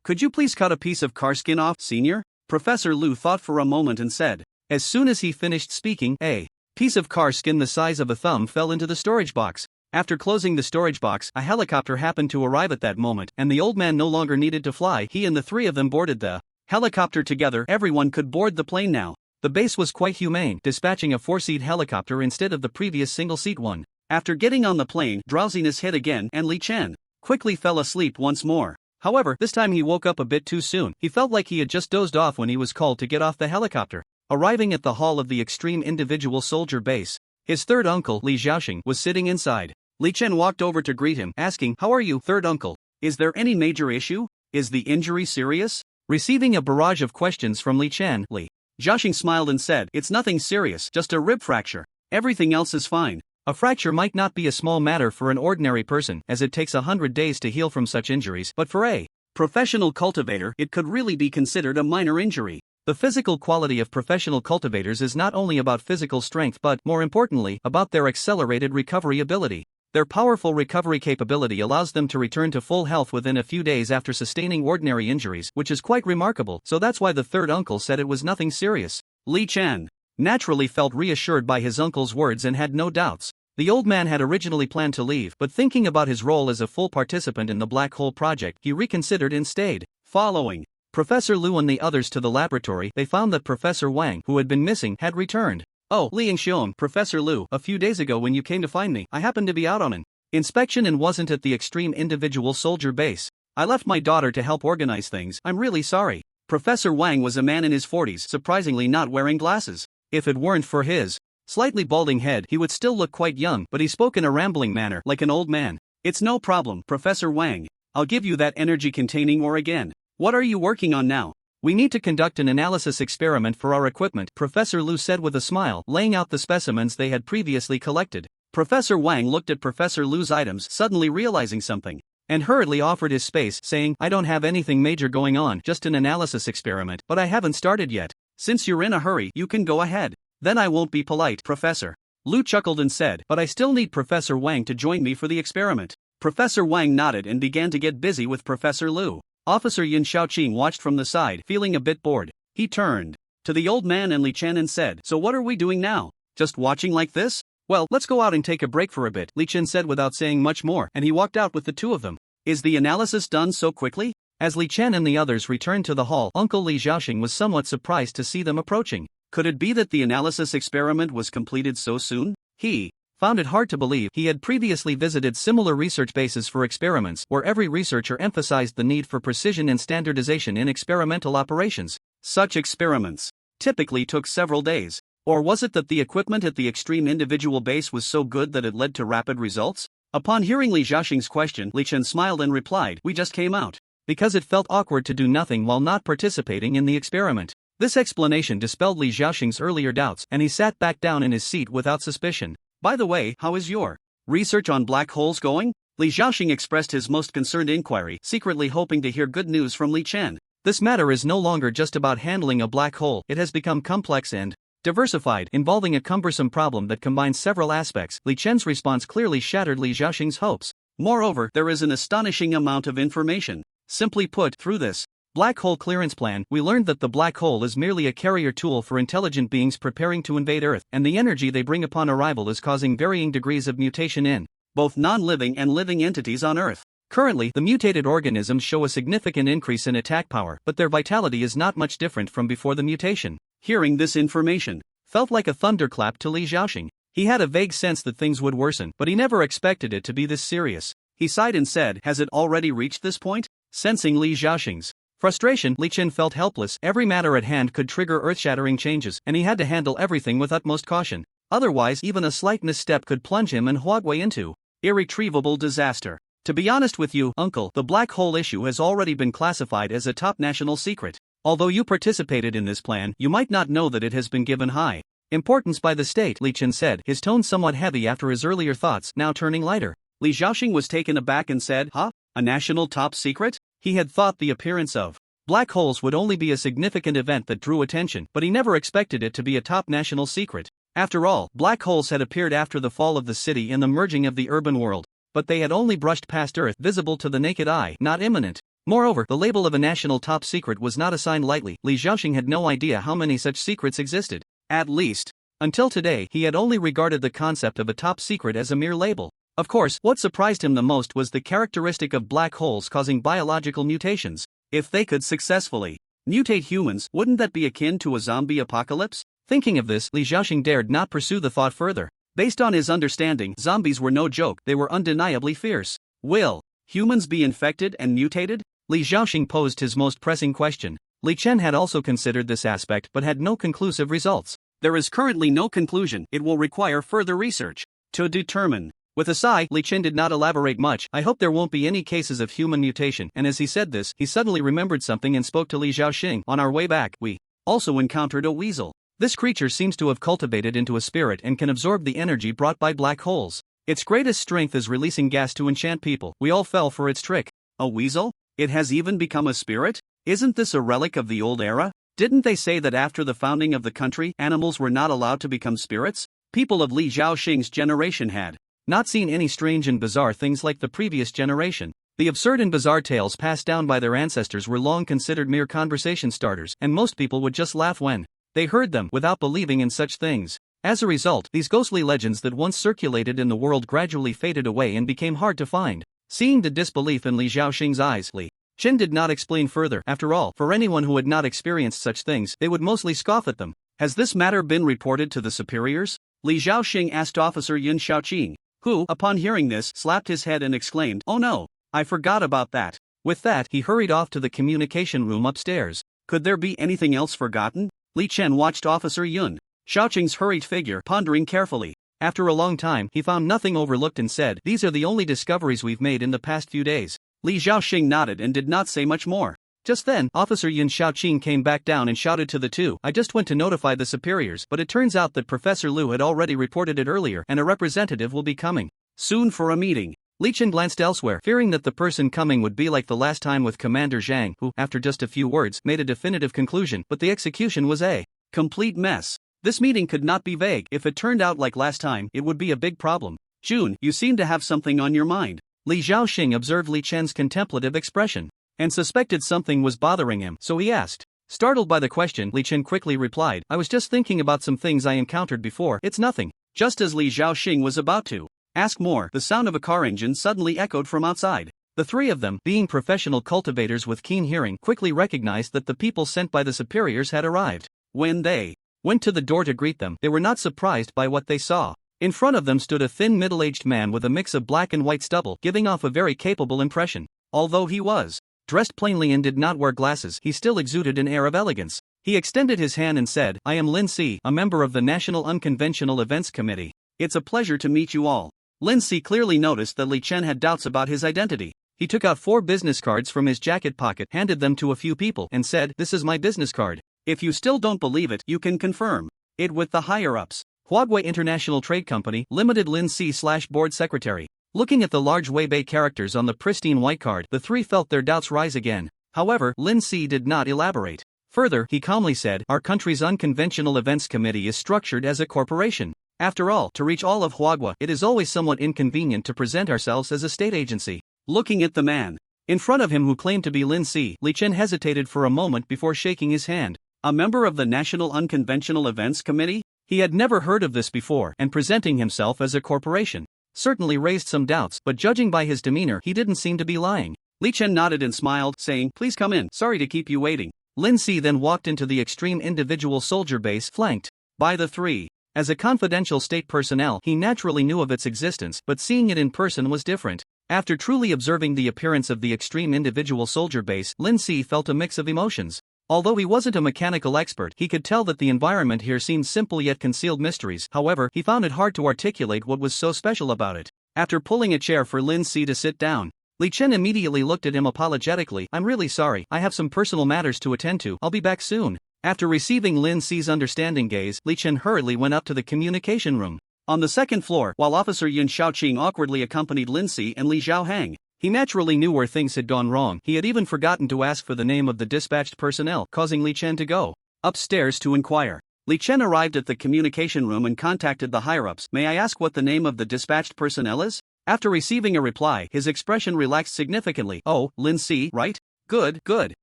Could you please cut a piece of car skin off, Senior?" Professor Lu thought for a moment and said. As soon as he finished speaking, a piece of car skin the size of a thumb fell into the storage box. After closing the storage box, a helicopter happened to arrive at that moment, and the old man no longer needed to fly. He and the three of them boarded the helicopter together. Everyone could board the plane now. The base was quite humane, dispatching a 4-seat helicopter instead of the previous single-seat one. After getting on the plane, drowsiness hit again, and Li Chen quickly fell asleep once more. However, this time he woke up a bit too soon. He felt like he had just dozed off when he was called to get off the helicopter. Arriving at the hall of the extreme individual soldier base, his third uncle, Li Xiaoxing, was sitting inside. Li Chen walked over to greet him, asking, "How are you, third uncle? Is there any major issue? Is the injury serious?" Receiving a barrage of questions from Li Chen, Li Xiaoxing smiled and said, "It's nothing serious, just a rib fracture. Everything else is fine." A fracture might not be a small matter for an ordinary person, as it takes 100 days to heal from such injuries, but for a professional cultivator, it could really be considered a minor injury. The physical quality of professional cultivators is not only about physical strength but, more importantly, about their accelerated recovery ability. Their powerful recovery capability allows them to return to full health within a few days after sustaining ordinary injuries, which is quite remarkable, so that's why the third uncle said it was nothing serious. Li Chen naturally felt reassured by his uncle's words and had no doubts. The old man had originally planned to leave, but thinking about his role as a full participant in the Black Hole project, he reconsidered and stayed. Following Professor Lu and the others to the laboratory, they found that Professor Wang, who had been missing, had returned. Oh, Liang Xiong, Professor Lu, a few days ago when you came to find me, I happened to be out on an inspection and wasn't at the extreme individual soldier base. I left my daughter to help organize things. I'm really sorry. Professor Wang was a man in his 40s, surprisingly not wearing glasses. If it weren't for his slightly balding head, he would still look quite young, but he spoke in a rambling manner, like an old man. It's no problem, Professor Wang. I'll give you that energy-containing ore again. What are you working on now? We need to conduct an analysis experiment for our equipment, Professor Lu said with a smile, laying out the specimens they had previously collected. Professor Wang looked at Professor Lu's items, suddenly realizing something, and hurriedly offered his space, saying, I don't have anything major going on, just an analysis experiment, but I haven't started yet. Since you're in a hurry, you can go ahead. Then I won't be polite, Professor. Lu chuckled and said, but I still need Professor Wang to join me for the experiment. Professor Wang nodded and began to get busy with Professor Lu. Officer Yin Shaoqing watched from the side, feeling a bit bored. He turned to the old man and Li Chen and said, so what are we doing now? Just watching like this? Well, let's go out and take a break for a bit, Li Chen said without saying much more, and he walked out with the two of them. Is the analysis done so quickly? As Li Chen and the others returned to the hall, Uncle Li Xiaoxing was somewhat surprised to see them approaching. Could it be that the analysis experiment was completed so soon? He found it hard to believe. He had previously visited similar research bases for experiments, where every researcher emphasized the need for precision and standardization in experimental operations. Such experiments typically took several days. Or was it that the equipment at the extreme individual base was so good that it led to rapid results? Upon hearing Li Xiaoxing's question, Li Chen smiled and replied, we just came out. Because it felt awkward to do nothing while not participating in the experiment. This explanation dispelled Li Xiaoxing's earlier doubts, and he sat back down in his seat without suspicion. By the way, how is your research on black holes going? Li Xiaoxing expressed his most concerned inquiry, secretly hoping to hear good news from Li Chen. This matter is no longer just about handling a black hole, it has become complex and diversified, involving a cumbersome problem that combines several aspects. Li Chen's response clearly shattered Li Xiaoxing's hopes. Moreover, there is an astonishing amount of information. Simply put, through this black hole clearance plan, we learned that the black hole is merely a carrier tool for intelligent beings preparing to invade Earth, and the energy they bring upon arrival is causing varying degrees of mutation in both non-living and living entities on Earth. Currently, the mutated organisms show a significant increase in attack power, but their vitality is not much different from before the mutation. Hearing this information felt like a thunderclap to Li Xiaoxing. He had a vague sense that things would worsen, but he never expected it to be this serious. He sighed and said, has it already reached this point? Sensing Li Xiaoxing's frustration, Li Chen felt helpless. Every matter at hand could trigger earth-shattering changes, and he had to handle everything with utmost caution. Otherwise, even a slight misstep could plunge him and Huawei into irretrievable disaster. To be honest with you, Uncle, the black hole issue has already been classified as a top national secret. Although you participated in this plan, you might not know that it has been given high importance by the state, Li Chen said, his tone somewhat heavy after his earlier thoughts, now turning lighter. Li Xiaoxing was taken aback and said, huh? A national top secret? He had thought the appearance of black holes would only be a significant event that drew attention, but he never expected it to be a top national secret. After all, black holes had appeared after the fall of the city and the merging of the urban world, but they had only brushed past Earth, visible to the naked eye, not imminent. Moreover, the label of a national top secret was not assigned lightly. Li Xiaoxing had no idea how many such secrets existed. At least, until today, he had only regarded the concept of a top secret as a mere label. Of course, what surprised him the most was the characteristic of black holes causing biological mutations. If they could successfully mutate humans, wouldn't that be akin to a zombie apocalypse? Thinking of this, Li Xiaoxing dared not pursue the thought further. Based on his understanding, zombies were no joke, they were undeniably fierce. Will humans be infected and mutated? Li Xiaoxing posed his most pressing question. Li Chen had also considered this aspect but had no conclusive results. There is currently no conclusion, it will require further research to determine. With a sigh, Li Chen did not elaborate much. I hope there won't be any cases of human mutation, and as he said this, he suddenly remembered something and spoke to Li Xiaoxing. On our way back, we also encountered a weasel. This creature seems to have cultivated into a spirit and can absorb the energy brought by black holes. Its greatest strength is releasing gas to enchant people. We all fell for its trick. A weasel? It has even become a spirit? Isn't this a relic of the old era? Didn't they say that after the founding of the country, animals were not allowed to become spirits? People of Li Zhaoxing's generation had not seen any strange and bizarre things like the previous generation. The absurd and bizarre tales passed down by their ancestors were long considered mere conversation starters, and most people would just laugh when they heard them without believing in such things. As a result, these ghostly legends that once circulated in the world gradually faded away and became hard to find. Seeing the disbelief in Li Zhaoxing's eyes, Li Chen did not explain further. After all, for anyone who had not experienced such things, they would mostly scoff at them. Has this matter been reported to the superiors? Li Zhaoxing asked Officer Yun Xiaoqing, who, upon hearing this, slapped his head and exclaimed, "Oh no, I forgot about that." With that, he hurried off to the communication room upstairs. Could there be anything else forgotten? Li Chen watched Officer Yun Xiaoqing's hurried figure, pondering carefully. After a long time, he found nothing overlooked and said, "These are the only discoveries we've made in the past few days." Li Zhaoxing nodded and did not say much more. Just then, Officer Yun Xiaoqing came back down and shouted to the two, "I just went to notify the superiors, but it turns out that Professor Liu had already reported it earlier and a representative will be coming soon for a meeting." Li Chen glanced elsewhere, fearing that the person coming would be like the last time with Commander Zhang, who, after just a few words, made a definitive conclusion, but the execution was a complete mess. This meeting could not be vague. If it turned out like last time, it would be a big problem. "June, you seem to have something on your mind." Li Zhaoxing observed Li Chen's contemplative expression and suspected something was bothering him, so he asked. Startled by the question, Li Chen quickly replied, "I was just thinking about some things I encountered before. It's nothing." Just as Li Zhaoxing was about to ask more, the sound of a car engine suddenly echoed from outside. The three of them, being professional cultivators with keen hearing, quickly recognized that the people sent by the superiors had arrived. When they went to the door to greet them, they were not surprised by what they saw. In front of them stood a thin middle-aged man with a mix of black and white stubble, giving off a very capable impression. Although he was dressed plainly and did not wear glasses, he still exuded an air of elegance. He extended his hand and said, "I am Lin Si, a member of the National Unconventional Events Committee. It's a pleasure to meet you all." Lin Si clearly noticed that Li Chen had doubts about his identity. He took out 4 business cards from his jacket pocket, handed them to a few people, and said, "This is my business card. If you still don't believe it, you can confirm it with the higher-ups." Huawei International Trade Company, Limited Lin Si/Board Secretary. Looking at the large Weibei characters on the pristine white card, the three felt their doubts rise again. However, Lin Si did not elaborate. Further, he calmly said, "Our country's Unconventional Events Committee is structured as a corporation. After all, to reach all of Huawei, it is always somewhat inconvenient to present ourselves as a state agency." Looking at the man in front of him who claimed to be Lin Si, Li Chen hesitated for a moment before shaking his hand. A member of the National Unconventional Events Committee? He had never heard of this before, and presenting himself as a corporation certainly raised some doubts, but judging by his demeanor, he didn't seem to be lying. Li Chen nodded and smiled, saying, "Please come in, sorry to keep you waiting." Lin Si then walked into the Extreme Individual Soldier Base, flanked by the three. As a confidential state personnel, he naturally knew of its existence, but seeing it in person was different. After truly observing the appearance of the Extreme Individual Soldier Base, Lin Si felt a mix of emotions. Although he wasn't a mechanical expert, he could tell that the environment here seemed simple yet concealed mysteries. However, he found it hard to articulate what was so special about it. After pulling a chair for Lin Si to sit down, Li Chen immediately looked at him apologetically. "I'm really sorry, I have some personal matters to attend to, I'll be back soon." After receiving Lin Si's understanding gaze, Li Chen hurriedly went up to the communication room. On the second floor, while Officer Yun Xiaoqing awkwardly accompanied Lin Si and Li Zhaohang, he naturally knew where things had gone wrong. He had even forgotten to ask for the name of the dispatched personnel, causing Li Chen to go upstairs to inquire. Li Chen arrived at the communication room and contacted the higher-ups. "May I ask what the name of the dispatched personnel is?" After receiving a reply, his expression relaxed significantly. "Oh, Lin Si, right? Good, good."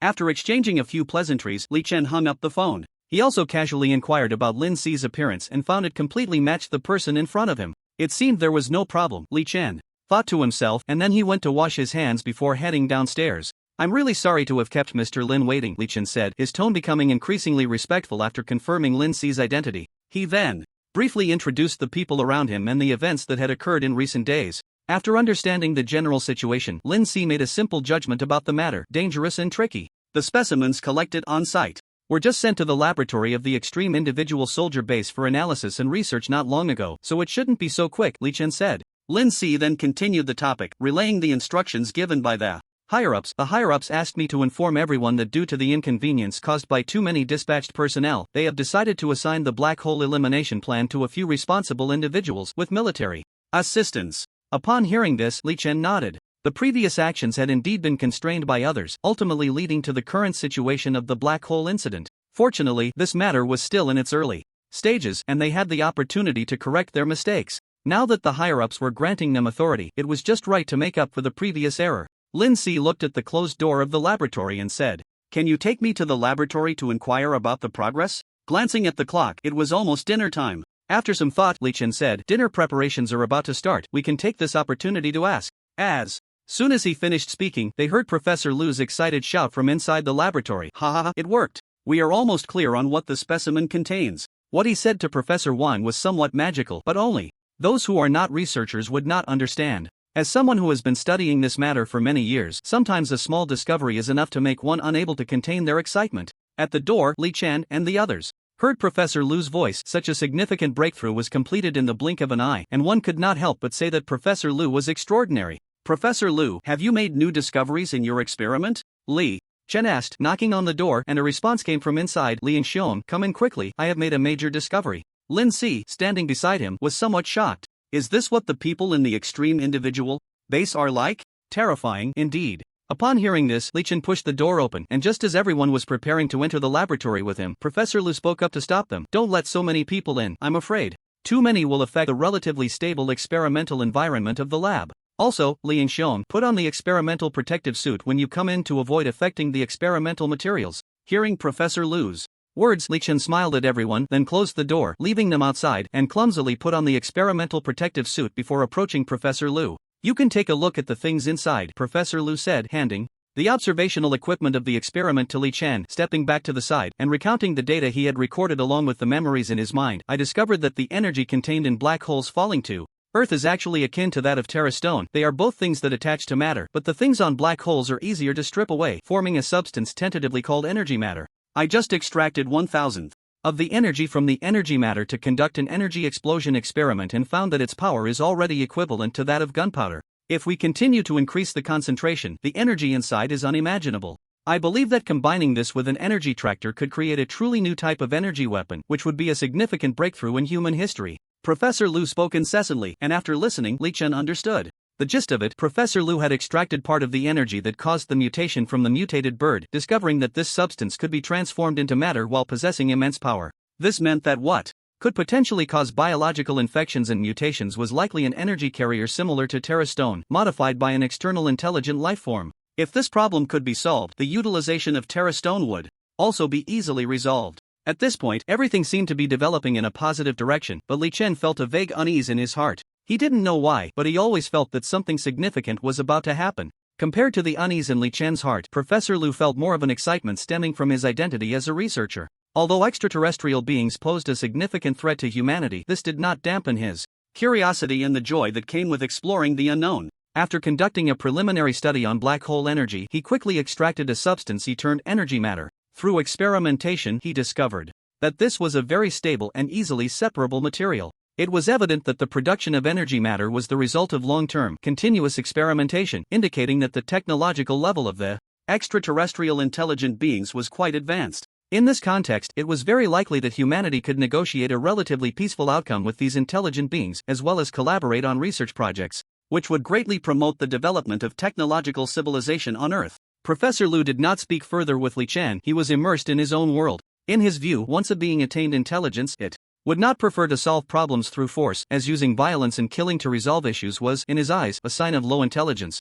After exchanging a few pleasantries, Li Chen hung up the phone. He also casually inquired about Lin Si's appearance and found it completely matched the person in front of him. It seemed there was no problem, Li Chen thought to himself, and then he went to wash his hands before heading downstairs. "I'm really sorry to have kept Mr. Lin waiting," Li Chen said, his tone becoming increasingly respectful after confirming Lin Si's identity. He then briefly introduced the people around him and the events that had occurred in recent days. After understanding the general situation, Lin Si made a simple judgment about the matter: dangerous and tricky. The specimens collected on site were just sent to the laboratory of the Extreme Individual Soldier Base for analysis and research not long ago, so it shouldn't be so quick, Li Chen said. Lin Si then continued the topic, relaying the instructions given by the The higher-ups asked me to inform everyone that due to the inconvenience caused by too many dispatched personnel, they have decided to assign the black hole elimination plan to a few responsible individuals with military assistance. Upon hearing this, Li Chen nodded. The previous actions had indeed been constrained by others, ultimately leading to the current situation of the black hole incident. Fortunately, this matter was still in its early stages, and they had the opportunity to correct their mistakes. Now that the higher-ups were granting them authority, it was just right to make up for the previous error. Lin Si looked at the closed door of the laboratory and said, "Can you take me to the laboratory to inquire about the progress?" Glancing at the clock, it was almost dinner time. After some thought, Li Chen said, "Dinner preparations are about to start. We can take this opportunity to ask." As soon as he finished speaking, they heard Professor Lu's excited shout from inside the laboratory. "Ha ha ha, it worked. We are almost clear on what the specimen contains." What he said to Professor Wang was somewhat magical, but only those who are not researchers would not understand. As someone who has been studying this matter for many years, sometimes a small discovery is enough to make one unable to contain their excitement. At the door, Li Chen and the others heard Professor Lu's voice. Such a significant breakthrough was completed in the blink of an eye, and one could not help but say that Professor Lu was extraordinary. "Professor Lu, have you made new discoveries in your experiment?" Li Chen asked, knocking on the door, and a response came from inside. "Li Xiong, come in quickly, I have made a major discovery." Lin Si, standing beside him, was somewhat shocked. Is this what the people in the extreme individual base are like? Terrifying, indeed. Upon hearing this, Li Chen pushed the door open, and just as everyone was preparing to enter the laboratory with him, Professor Lu spoke up to stop them. "Don't let so many people in, I'm afraid. Too many will affect the relatively stable experimental environment of the lab. Also, Li Xiong, put on the experimental protective suit when you come in to avoid affecting the experimental materials." Hearing Professor Lu's words, Li Chen smiled at everyone, then closed the door, leaving them outside, and clumsily put on the experimental protective suit before approaching Professor Lu. "You can take a look at the things inside," Professor Lu said, handing the observational equipment of the experiment to Li Chen. Stepping back to the side and recounting the data he had recorded along with the memories in his mind, "I discovered that the energy contained in black holes falling to Earth is actually akin to that of Terra stone. They are both things that attach to matter, but the things on black holes are easier to strip away, forming a substance tentatively called energy matter. I just extracted 1,000th of the energy from the energy matter to conduct an energy explosion experiment and found that its power is already equivalent to that of gunpowder. If we continue to increase the concentration, the energy inside is unimaginable. I believe that combining this with an energy tractor could create a truly new type of energy weapon, which would be a significant breakthrough in human history." Professor Lu spoke incessantly, and after listening, Li Chen understood the gist of it. Professor Lu had extracted part of the energy that caused the mutation from the mutated bird, discovering that this substance could be transformed into matter while possessing immense power. This meant that what could potentially cause biological infections and mutations was likely an energy carrier similar to Terra stone, modified by an external intelligent life form. If this problem could be solved, the utilization of Terra stone would also be easily resolved. At this point, everything seemed to be developing in a positive direction, but Li Chen felt a vague unease in his heart. He didn't know why, but he always felt that something significant was about to happen. Compared to the unease in Li Chen's heart, Professor Lu felt more of an excitement stemming from his identity as a researcher. Although extraterrestrial beings posed a significant threat to humanity, this did not dampen his curiosity and the joy that came with exploring the unknown. After conducting a preliminary study on black hole energy, he quickly extracted a substance he termed energy matter. Through experimentation, he discovered that this was a very stable and easily separable material. It was evident that the production of energy matter was the result of long-term, continuous experimentation, indicating that the technological level of the extraterrestrial intelligent beings was quite advanced. In this context, it was very likely that humanity could negotiate a relatively peaceful outcome with these intelligent beings, as well as collaborate on research projects, which would greatly promote the development of technological civilization on Earth. Professor Lu did not speak further with Li Chen. He was immersed in his own world. In his view, once a being attained intelligence, it would not prefer to solve problems through force, as using violence and killing to resolve issues was, in his eyes, a sign of low intelligence.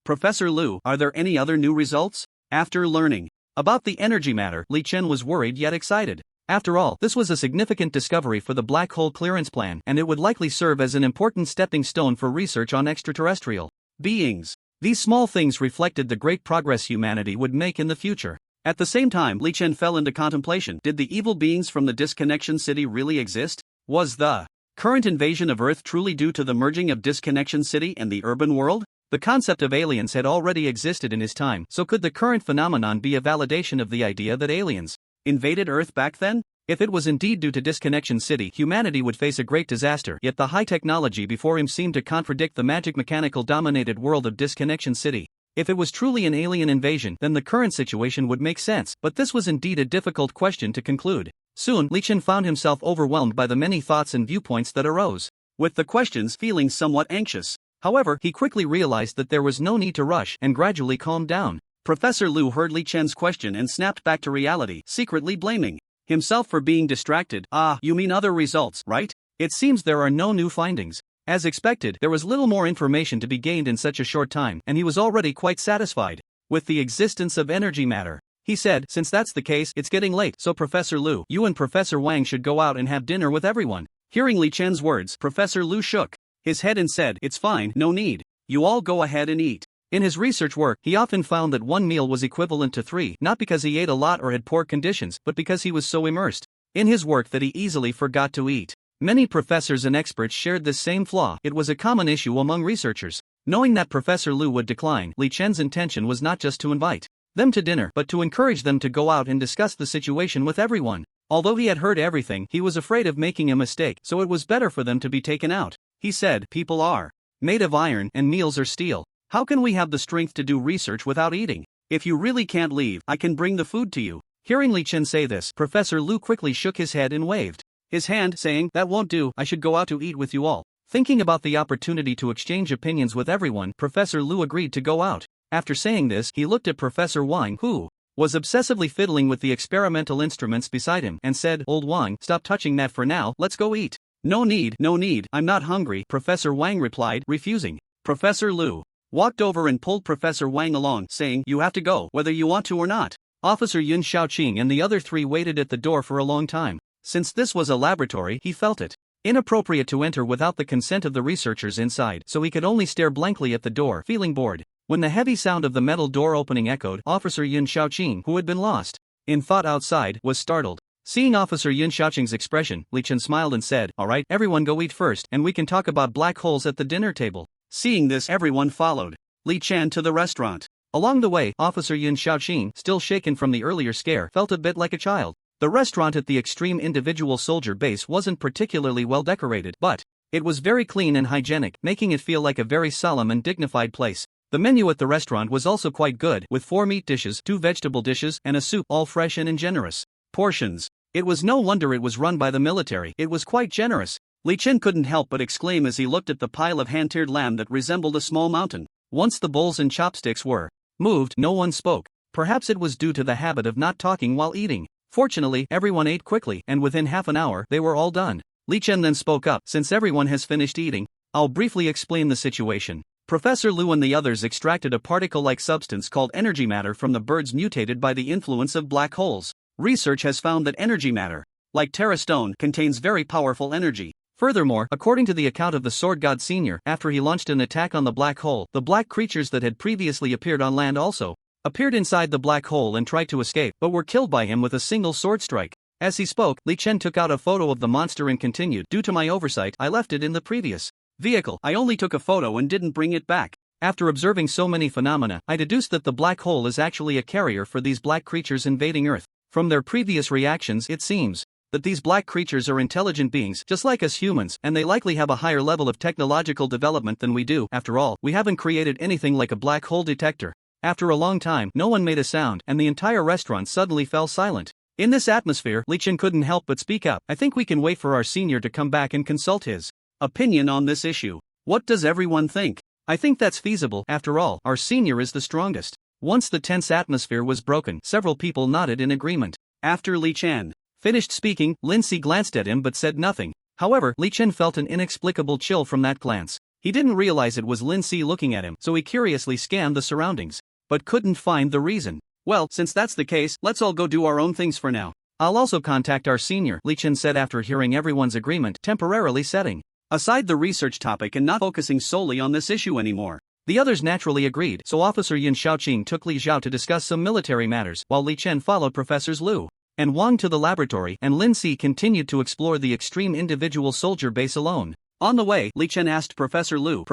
Professor Lu, are there any other new results? After learning about the energy matter, Li Chen was worried yet excited. After all, this was a significant discovery for the black hole clearance plan, and it would likely serve as an important stepping stone for research on extraterrestrial beings. These small things reflected the great progress humanity would make in the future. At the same time, Li Chen fell into contemplation. Did the evil beings from the Disconnection City really exist? Was the current invasion of Earth truly due to the merging of Disconnection City and the urban world? The concept of aliens had already existed in his time, so could the current phenomenon be a validation of the idea that aliens invaded Earth back then? If it was indeed due to Disconnection City, humanity would face a great disaster, yet the high technology before him seemed to contradict the magic mechanical dominated world of Disconnection City. If it was truly an alien invasion, then the current situation would make sense, but this was indeed a difficult question to conclude. Soon, Li Chen found himself overwhelmed by the many thoughts and viewpoints that arose, with the questions feeling somewhat anxious. However, he quickly realized that there was no need to rush and gradually calmed down. Professor Lu heard Li Chen's question and snapped back to reality, secretly blaming himself for being distracted. Ah, you mean other results, right? It seems there are no new findings. As expected, there was little more information to be gained in such a short time, and he was already quite satisfied with the existence of energy matter. He said, since that's the case, it's getting late, so Professor Lu, you and Professor Wang should go out and have dinner with everyone. Hearing Li Chen's words, Professor Lu shook his head and said, it's fine, no need. You all go ahead and eat. In his research work, he often found that one meal was equivalent to 3, not because he ate a lot or had poor conditions, but because he was so immersed in his work that he easily forgot to eat. Many professors and experts shared this same flaw. It was a common issue among researchers. Knowing that Professor Lu would decline, Li Chen's intention was not just to invite them to dinner, but to encourage them to go out and discuss the situation with everyone. Although he had heard everything, he was afraid of making a mistake, so it was better for them to be taken out. He said, people are made of iron and meals are steel. How can we have the strength to do research without eating? If you really can't leave, I can bring the food to you. Hearing Li Chen say this, Professor Lu quickly shook his head and waved his hand, saying, that won't do, I should go out to eat with you all. Thinking about the opportunity to exchange opinions with everyone, Professor Lu agreed to go out. After saying this, he looked at Professor Wang, who was obsessively fiddling with the experimental instruments beside him, and said, Old Wang, stop touching that for now, let's go eat. No need, I'm not hungry, Professor Wang replied, refusing. Professor Lu walked over and pulled Professor Wang along, saying, you have to go, whether you want to or not. Officer Yun Xiaoqing and the other 3 waited at the door for a long time. Since this was a laboratory, he felt it inappropriate to enter without the consent of the researchers inside, so he could only stare blankly at the door, feeling bored. When the heavy sound of the metal door opening echoed, Officer Yun Xiaoqing, who had been lost in thought outside, was startled. Seeing Officer Yun Xiaoqing's expression, Li Chen smiled and said, alright, everyone go eat first, and we can talk about black holes at the dinner table. Seeing this, everyone followed Li Chen to the restaurant. Along the way, Officer Yun Xiaoqing, still shaken from the earlier scare, felt a bit like a child. The restaurant at the Extreme Individual Soldier Base wasn't particularly well decorated, but it was very clean and hygienic, making it feel like a very solemn and dignified place. The menu at the restaurant was also quite good, with 4 meat dishes, 2 vegetable dishes, and a soup, all fresh and in generous portions. It was no wonder it was run by the military, it was quite generous. Li Chen couldn't help but exclaim as he looked at the pile of hand-tiered lamb that resembled a small mountain. Once the bowls and chopsticks were moved, no one spoke. Perhaps it was due to the habit of not talking while eating. Fortunately, everyone ate quickly, and within half an hour, they were all done. Li Chen then spoke up, since everyone has finished eating, I'll briefly explain the situation. Professor Lu and the others extracted a particle-like substance called energy matter from the birds mutated by the influence of black holes. Research has found that energy matter, like Terra Stone, contains very powerful energy. Furthermore, according to the account of the Sword God Senior, after he launched an attack on the black hole, the black creatures that had previously appeared on land also appeared inside the black hole and tried to escape, but were killed by him with a single sword strike. As he spoke, Li Chen took out a photo of the monster and continued, due to my oversight, I left it in the previous vehicle. I only took a photo and didn't bring it back. After observing so many phenomena, I deduced that the black hole is actually a carrier for these black creatures invading Earth. From their previous reactions, it seems that these black creatures are intelligent beings, just like us humans, and they likely have a higher level of technological development than we do. After all, we haven't created anything like a black hole detector. After a long time, no one made a sound, and the entire restaurant suddenly fell silent. In this atmosphere, Li Chen couldn't help but speak up. I think we can wait for our senior to come back and consult his opinion on this issue. What does everyone think? I think that's feasible. After all, our senior is the strongest. Once the tense atmosphere was broken, several people nodded in agreement. After Li Chen finished speaking, Lindsay glanced at him but said nothing. However, Li Chen felt an inexplicable chill from that glance. He didn't realize it was Lindsay looking at him, so he curiously scanned the surroundings, but couldn't find the reason. Well, since that's the case, let's all go do our own things for now. I'll also contact our senior, Li Chen said after hearing everyone's agreement, temporarily setting aside the research topic and not focusing solely on this issue anymore. The others naturally agreed, so Officer Yun Xiaoqing took Li Zhao to discuss some military matters, while Li Chen followed Professors Lu and Wang to the laboratory, and Lin Si continued to explore the Extreme Individual Soldier Base alone. On the way, Li Chen asked Professor Lu,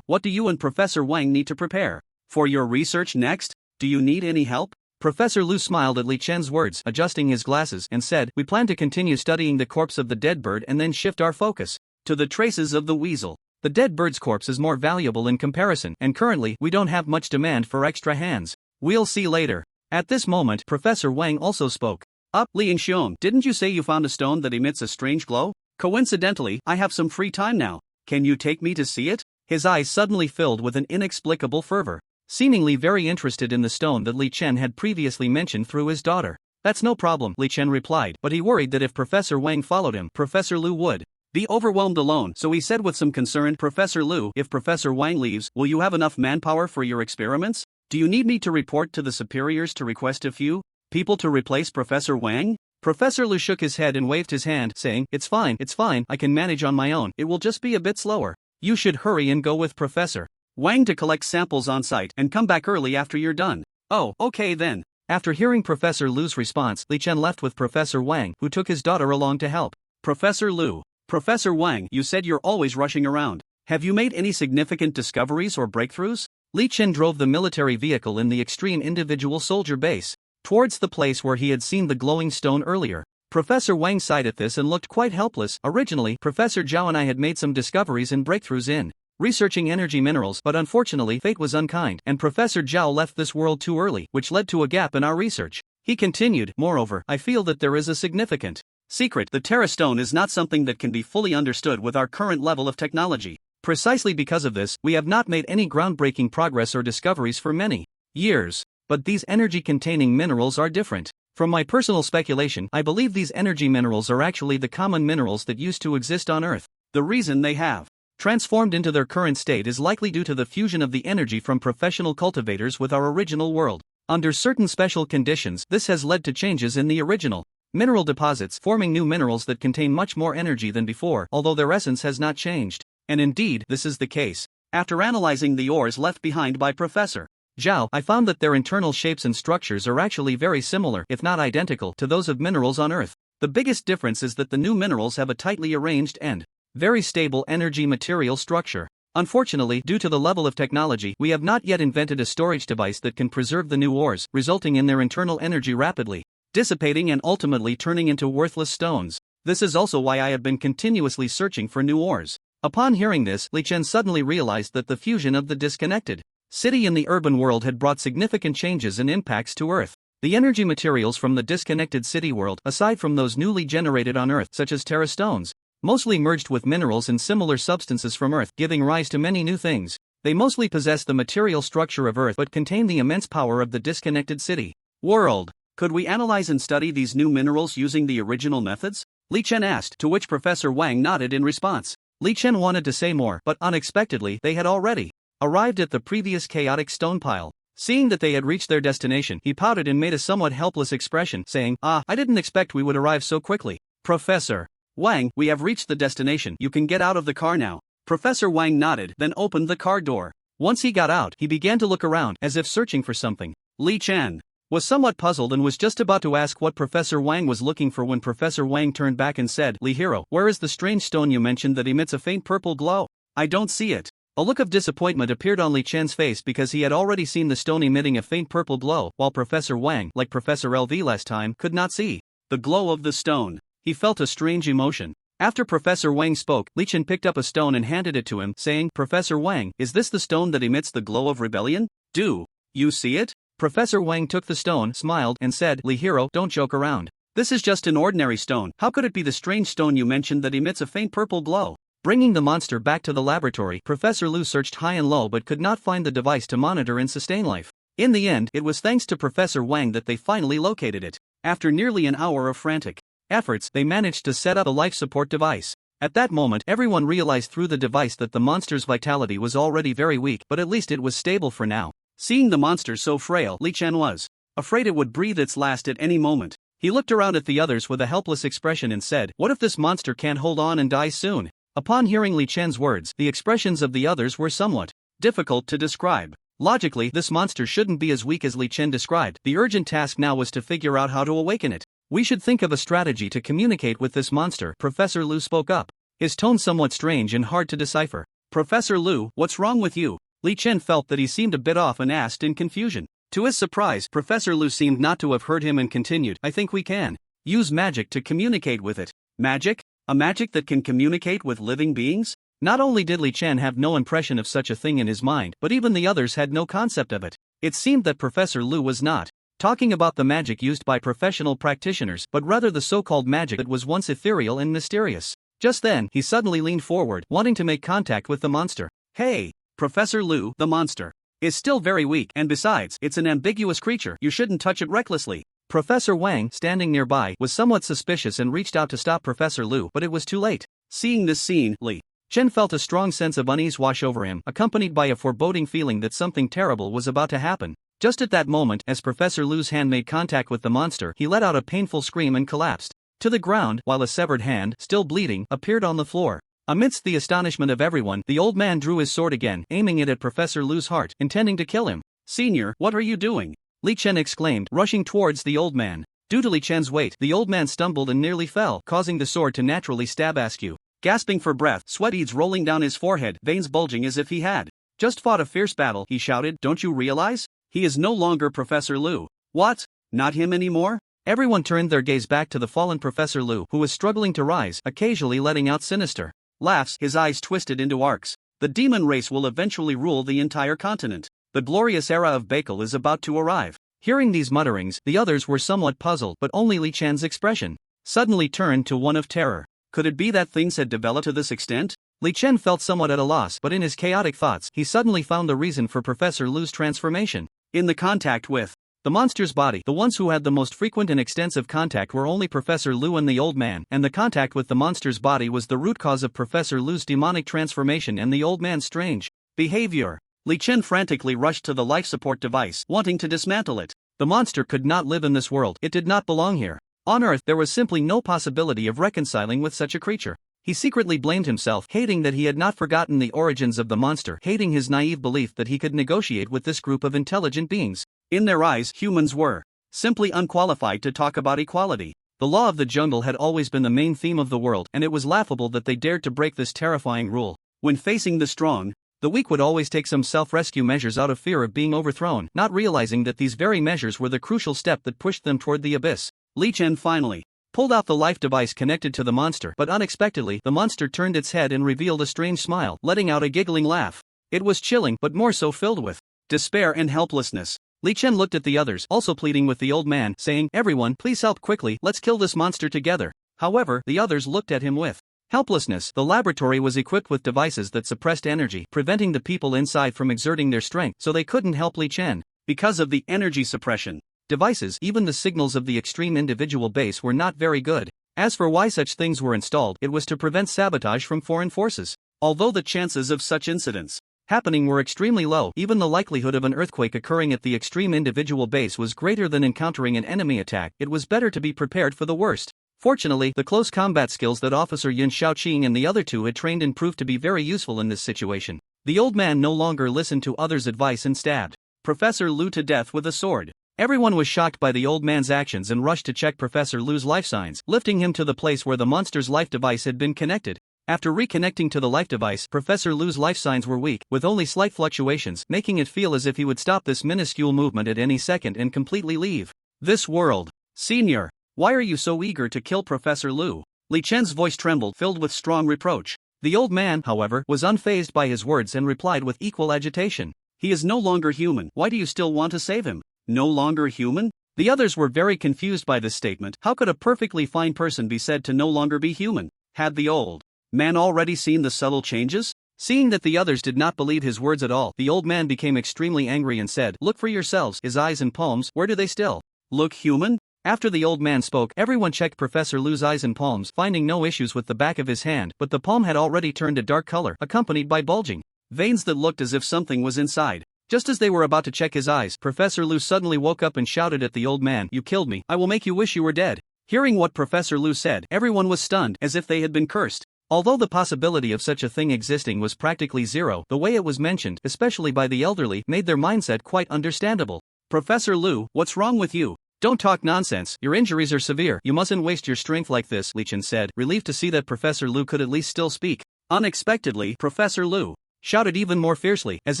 what do you and Professor Wang need to prepare for your research next? Do you need any help? Professor Lu smiled at Li Chen's words, adjusting his glasses, and said, we plan to continue studying the corpse of the dead bird and then shift our focus to the traces of the weasel. The dead bird's corpse is more valuable in comparison, and currently, we don't have much demand for extra hands. We'll see later. At this moment, Professor Wang also spoke. Li Xiong, didn't you say you found a stone that emits a strange glow? Coincidentally, I have some free time now. Can you take me to see it? His eyes suddenly filled with an inexplicable fervor. Seemingly very interested in the stone that Li Chen had previously mentioned through his daughter. That's no problem, Li Chen replied, but he worried that if Professor Wang followed him, Professor Lu would be overwhelmed alone, so he said with some concern, Professor Lu, if Professor Wang leaves, will you have enough manpower for your experiments? Do you need me to report to the superiors to request a few people to replace Professor Wang? Professor Lu shook his head and waved his hand, saying, it's fine, I can manage on my own, it will just be a bit slower. You should hurry and go with Professor Wang to collect samples on site and come back early after you're done. Oh, okay then. After hearing Professor Lu's response, Li Chen left with Professor Wang, who took his daughter along to help. Professor Lu. Professor Wang, you said you're always rushing around. Have you made any significant discoveries or breakthroughs? Li Chen drove the military vehicle in the extreme individual soldier base towards the place where he had seen the glowing stone earlier. Professor Wang sighed at this and looked quite helpless. Originally, Professor Zhao and I had made some discoveries and breakthroughs in researching energy minerals, but unfortunately fate was unkind, and Professor Zhao left this world too early, which led to a gap in our research. He continued, moreover, I feel that there is a significant secret. The Terra Stone is not something that can be fully understood with our current level of technology. Precisely because of this, we have not made any groundbreaking progress or discoveries for many years. But these energy-containing minerals are different. From my personal speculation, I believe these energy minerals are actually the common minerals that used to exist on Earth. The reason they have transformed into their current state is likely due to the fusion of the energy from professional cultivators with our original world. Under certain special conditions, this has led to changes in the original mineral deposits, forming new minerals that contain much more energy than before, although their essence has not changed. And indeed, this is the case. After analyzing the ores left behind by Professor Zhao, I found that their internal shapes and structures are actually very similar, if not identical, to those of minerals on Earth. The biggest difference is that the new minerals have a tightly arranged and very stable energy material structure. Unfortunately, due to the level of technology, we have not yet invented a storage device that can preserve the new ores, resulting in their internal energy rapidly dissipating and ultimately turning into worthless stones. This is also why I have been continuously searching for new ores. Upon hearing this, Li Chen suddenly realized that the fusion of the disconnected city and the urban world had brought significant changes and impacts to Earth. The energy materials from the disconnected city world, aside from those newly generated on Earth, such as Terra stones, mostly merged with minerals and similar substances from Earth, giving rise to many new things. They mostly possess the material structure of Earth but contain the immense power of the disconnected city world. Could we analyze and study these new minerals using the original methods? Li Chen asked, to which Professor Wang nodded in response. Li Chen wanted to say more, but unexpectedly, they had already arrived at the previous chaotic stone pile. Seeing that they had reached their destination, he pouted and made a somewhat helpless expression, saying, I didn't expect we would arrive so quickly. Professor Wang, we have reached the destination, you can get out of the car now. Professor Wang nodded, then opened the car door. Once he got out, he began to look around, as if searching for something. Li Chen was somewhat puzzled and was just about to ask what Professor Wang was looking for when Professor Wang turned back and said, Li Hero, where is the strange stone you mentioned that emits a faint purple glow? I don't see it. A look of disappointment appeared on Li Chen's face because he had already seen the stone emitting a faint purple glow, while Professor Wang, like Professor LV last time, could not see the glow of the stone. He felt a strange emotion. After Professor Wang spoke, Li Chen picked up a stone and handed it to him, saying, Professor Wang, is this the stone that emits the glow of rebellion? Do you see it? Professor Wang took the stone, smiled, and said, Li Hero, don't joke around. This is just an ordinary stone. How could it be the strange stone you mentioned that emits a faint purple glow? Bringing the monster back to the laboratory, Professor Lu searched high and low but could not find the device to monitor and sustain life. In the end, it was thanks to Professor Wang that they finally located it. After nearly an hour of frantic efforts, they managed to set up a life support device. At that moment, everyone realized through the device that the monster's vitality was already very weak, but at least it was stable for now. Seeing the monster so frail, Li Chen was afraid it would breathe its last at any moment. He looked around at the others with a helpless expression and said, what if this monster can't hold on and dies soon? Upon hearing Li Chen's words, the expressions of the others were somewhat difficult to describe. Logically, this monster shouldn't be as weak as Li Chen described. The urgent task now was to figure out how to awaken it. We should think of a strategy to communicate with this monster, Professor Lu spoke up. His tone somewhat strange and hard to decipher. Professor Lu, what's wrong with you? Li Chen felt that he seemed a bit off and asked in confusion. To his surprise, Professor Lu seemed not to have heard him and continued, I think we can use magic to communicate with it. Magic? A magic that can communicate with living beings? Not only did Li Chen have no impression of such a thing in his mind, but even the others had no concept of it. It seemed that Professor Lu was not talking about the magic used by professional practitioners, but rather the so-called magic that was once ethereal and mysterious. Just then, he suddenly leaned forward, wanting to make contact with the monster. Hey, Professor Lu, the monster is still very weak, and besides, it's an ambiguous creature, you shouldn't touch it recklessly. Professor Wang, standing nearby, was somewhat suspicious and reached out to stop Professor Lu, but it was too late. Seeing this scene, Li Chen felt a strong sense of unease wash over him, accompanied by a foreboding feeling that something terrible was about to happen. Just at that moment, as Professor Lu's hand made contact with the monster, he let out a painful scream and collapsed to the ground, while a severed hand, still bleeding, appeared on the floor. Amidst the astonishment of everyone, the old man drew his sword again, aiming it at Professor Lu's heart, intending to kill him. Senior, what are you doing? Li Chen exclaimed, rushing towards the old man. Due to Li Chen's weight, the old man stumbled and nearly fell, causing the sword to naturally stab Askew. Gasping for breath, sweat beads rolling down his forehead, veins bulging as if he had just fought a fierce battle, he shouted, don't you realize? He is no longer Professor Lu. What? Not him anymore? Everyone turned their gaze back to the fallen Professor Lu, who was struggling to rise, occasionally letting out sinister laughs, his eyes twisted into arcs. The demon race will eventually rule the entire continent. The glorious era of Bakel is about to arrive. Hearing these mutterings, the others were somewhat puzzled, but only Li Chen's expression suddenly turned to one of terror. Could it be that things had developed to this extent? Li Chen felt somewhat at a loss, but in his chaotic thoughts, he suddenly found the reason for Professor Lu's transformation. In the contact with the monster's body, the ones who had the most frequent and extensive contact were only Professor Lu and the old man, and the contact with the monster's body was the root cause of Professor Lu's demonic transformation and the old man's strange behavior. Li Chen frantically rushed to the life support device, wanting to dismantle it. The monster could not live in this world, it did not belong here. On Earth, there was simply no possibility of reconciling with such a creature. He secretly blamed himself, hating that he had not forgotten the origins of the monster, hating his naive belief that he could negotiate with this group of intelligent beings. In their eyes, humans were simply unqualified to talk about equality. The law of the jungle had always been the main theme of the world, and it was laughable that they dared to break this terrifying rule. When facing the strong, the weak would always take some self-rescue measures out of fear of being overthrown, not realizing that these very measures were the crucial step that pushed them toward the abyss. Li Chen finally pulled out the life device connected to the monster, but unexpectedly, the monster turned its head and revealed a strange smile, letting out a giggling laugh. It was chilling, but more so filled with despair and helplessness. Li Chen looked at the others, also pleading with the old man, saying, everyone, please help quickly, let's kill this monster together. However, the others looked at him with helplessness. The laboratory was equipped with devices that suppressed energy, preventing the people inside from exerting their strength, so they couldn't help Li Chen. Because of the energy suppression devices, even the signals of the extreme individual base were not very good. As for why such things were installed, it was to prevent sabotage from foreign forces. Although the chances of such incidents happening were extremely low, even the likelihood of an earthquake occurring at the extreme individual base was greater than encountering an enemy attack. It was better to be prepared for the worst. Fortunately, the close combat skills that Officer Yun Shaoqing and the other two had trained in proved to be very useful in this situation. The old man no longer listened to others' advice and stabbed Professor Lu to death with a sword. Everyone was shocked by the old man's actions and rushed to check Professor Lu's life signs, lifting him to the place where the monster's life device had been connected. After reconnecting to the life device, Professor Lu's life signs were weak, with only slight fluctuations, making it feel as if he would stop this minuscule movement at any second and completely leave this world. Senior, why are you so eager to kill Professor Lu? Li Chen's voice trembled, filled with strong reproach. The old man, however, was unfazed by his words and replied with equal agitation. He is no longer human, why do you still want to save him? No longer human? The others were very confused by this statement. How could a perfectly fine person be said to no longer be human? Had the old man already seen the subtle changes? Seeing that the others did not believe his words at all, the old man became extremely angry and said, look for yourselves. His eyes and palms, where do they still look human? After the old man spoke, everyone checked Professor Lu's eyes and palms, finding no issues with the back of his hand, but the palm had already turned a dark color, accompanied by bulging veins that looked as if something was inside. Just as they were about to check his eyes, Professor Lu suddenly woke up and shouted at the old man, you killed me, I will make you wish you were dead. Hearing what Professor Lu said, everyone was stunned, as if they had been cursed. Although the possibility of such a thing existing was practically zero, the way it was mentioned, especially by the elderly, made their mindset quite understandable. Professor Lu, what's wrong with you? Don't talk nonsense, your injuries are severe, you mustn't waste your strength like this, Li Chen said, relieved to see that Professor Lu could at least still speak. Unexpectedly, Professor Lu shouted even more fiercely, as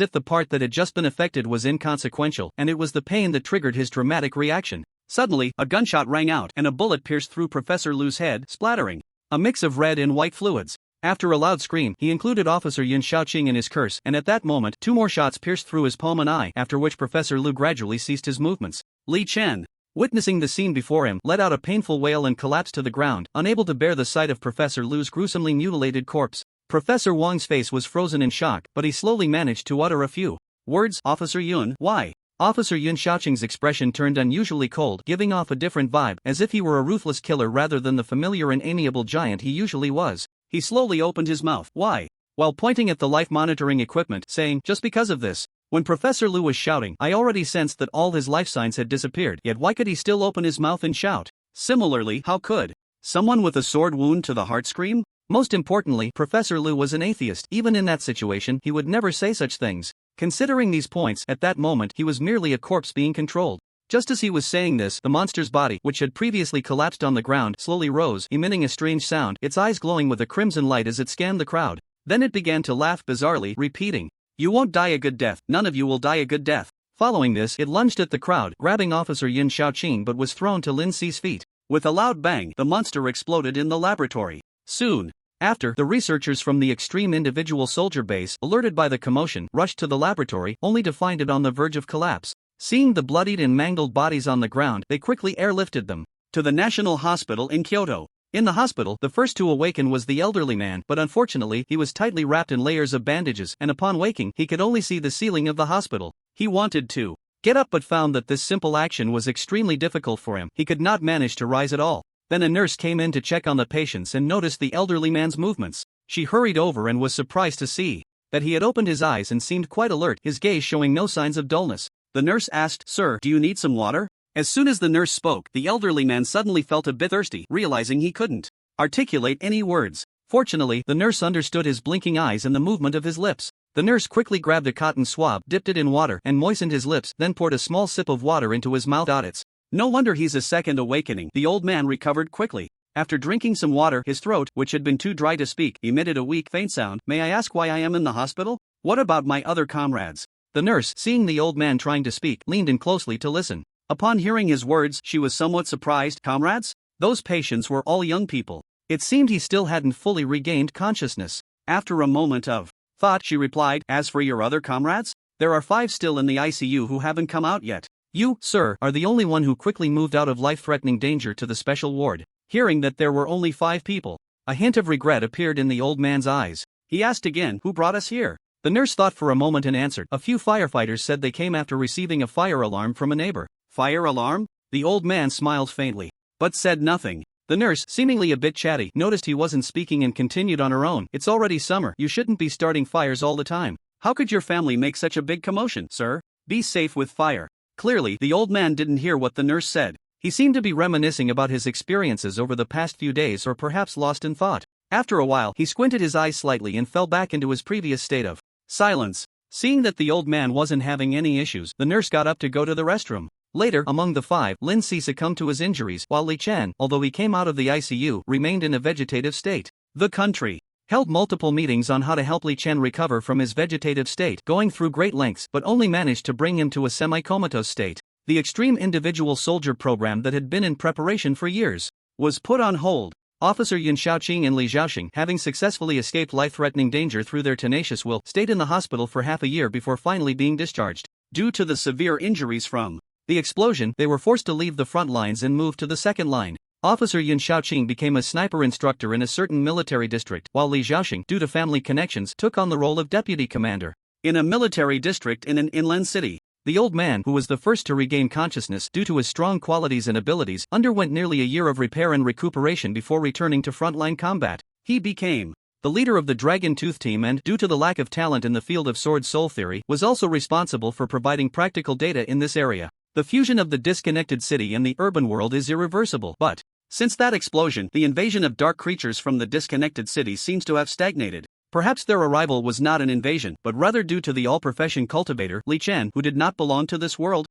if the part that had just been affected was inconsequential, and it was the pain that triggered his dramatic reaction. Suddenly, a gunshot rang out, and a bullet pierced through Professor Lu's head, splattering a mix of red and white fluids. After a loud scream, he included Officer Yin Shaoqing in his curse, and at that moment, 2 more shots pierced through his palm and eye, after which Professor Lu gradually ceased his movements. Li Chen, witnessing the scene before him, let out a painful wail and collapsed to the ground, unable to bear the sight of Professor Lu's gruesomely mutilated corpse. Professor Wang's face was frozen in shock, but he slowly managed to utter a few words. Officer Yun, why? Officer Yun Shaoqing's expression turned unusually cold, giving off a different vibe, as if he were a ruthless killer rather than the familiar and amiable giant he usually was. He slowly opened his mouth, why? While pointing at the life monitoring equipment, saying, just because of this. When Professor Lu was shouting, I already sensed that all his life signs had disappeared, yet why could he still open his mouth and shout? Similarly, how could someone with a sword wound to the heart scream? Most importantly, Professor Lu was an atheist. Even in that situation, he would never say such things. Considering these points, at that moment he was merely a corpse being controlled. Just as he was saying this, the monster's body, which had previously collapsed on the ground, slowly rose, emitting a strange sound, its eyes glowing with a crimson light as it scanned the crowd. Then it began to laugh bizarrely, repeating, "You won't die a good death, none of you will die a good death." Following this, it lunged at the crowd, grabbing Officer Yin Shaoqing but was thrown to Lin Si's feet. With a loud bang, the monster exploded in the laboratory. Soon after, the researchers from the Extreme Individual Soldier Base, alerted by the commotion, rushed to the laboratory, only to find it on the verge of collapse. Seeing the bloodied and mangled bodies on the ground, they quickly airlifted them to the National Hospital in Kyoto. In the hospital, the first to awaken was the elderly man, but unfortunately, he was tightly wrapped in layers of bandages, and upon waking, he could only see the ceiling of the hospital. He wanted to get up but found that this simple action was extremely difficult for him. He could not manage to rise at all. Then a nurse came in to check on the patients and noticed the elderly man's movements. She hurried over and was surprised to see that he had opened his eyes and seemed quite alert, his gaze showing no signs of dullness. The nurse asked, "Sir, do you need some water?" As soon as the nurse spoke, the elderly man suddenly felt a bit thirsty, realizing he couldn't articulate any words. Fortunately, the nurse understood his blinking eyes and the movement of his lips. The nurse quickly grabbed a cotton swab, dipped it in water, and moistened his lips, then poured a small sip of water into his mouth. It's no wonder he's a second awakening. The old man recovered quickly. After drinking some water, his throat, which had been too dry to speak, emitted a weak, faint sound. "May I ask why I am in the hospital? What about my other comrades?" The nurse, seeing the old man trying to speak, leaned in closely to listen. Upon hearing his words, she was somewhat surprised. Comrades? Those patients were all young people. It seemed he still hadn't fully regained consciousness. After a moment of thought, she replied, "As for your other comrades, there are 5 still in the ICU who haven't come out yet. You, sir, are the only one who quickly moved out of life-threatening danger to the special ward." Hearing that there were only 5 people, a hint of regret appeared in the old man's eyes. He asked again, "Who brought us here?" The nurse thought for a moment and answered, "A few firefighters said they came after receiving a fire alarm from a neighbor." "Fire alarm?" The old man smiled faintly, but said nothing. The nurse, seemingly a bit chatty, noticed he wasn't speaking and continued on her own, "It's already summer, you shouldn't be starting fires all the time. How could your family make such a big commotion, sir? Be safe with fire." Clearly, the old man didn't hear what the nurse said. He seemed to be reminiscing about his experiences over the past few days or perhaps lost in thought. After a while, he squinted his eyes slightly and fell back into his previous state of silence. Seeing that the old man wasn't having any issues, the nurse got up to go to the restroom. Later, among the 5, Lin Si succumbed to his injuries, while Li Chen, although he came out of the ICU, remained in a vegetative state. The country held multiple meetings on how to help Li Chen recover from his vegetative state, going through great lengths, but only managed to bring him to a semi-comatose state. The Extreme Individual Soldier program that had been in preparation for years was put on hold. Officer Yin Shaoqing and Li Zhaoxing, having successfully escaped life-threatening danger through their tenacious will, stayed in the hospital for half a year before finally being discharged. Due to the severe injuries from the explosion, they were forced to leave the front lines and move to the second line. Officer Yin Shaoqing became a sniper instructor in a certain military district, while Li Zhaoxing, due to family connections, took on the role of deputy commander in a military district in an inland city. The old man, who was the first to regain consciousness due to his strong qualities and abilities, underwent nearly a year of repair and recuperation before returning to frontline combat. He became the leader of the Dragon Tooth team and, due to the lack of talent in the field of sword soul theory, was also responsible for providing practical data in this area. The fusion of the disconnected city and the urban world is irreversible, but since that explosion, the invasion of dark creatures from the disconnected city seems to have stagnated. Perhaps their arrival was not an invasion, but rather due to the all-profession cultivator, Li Chen, who did not belong to this world.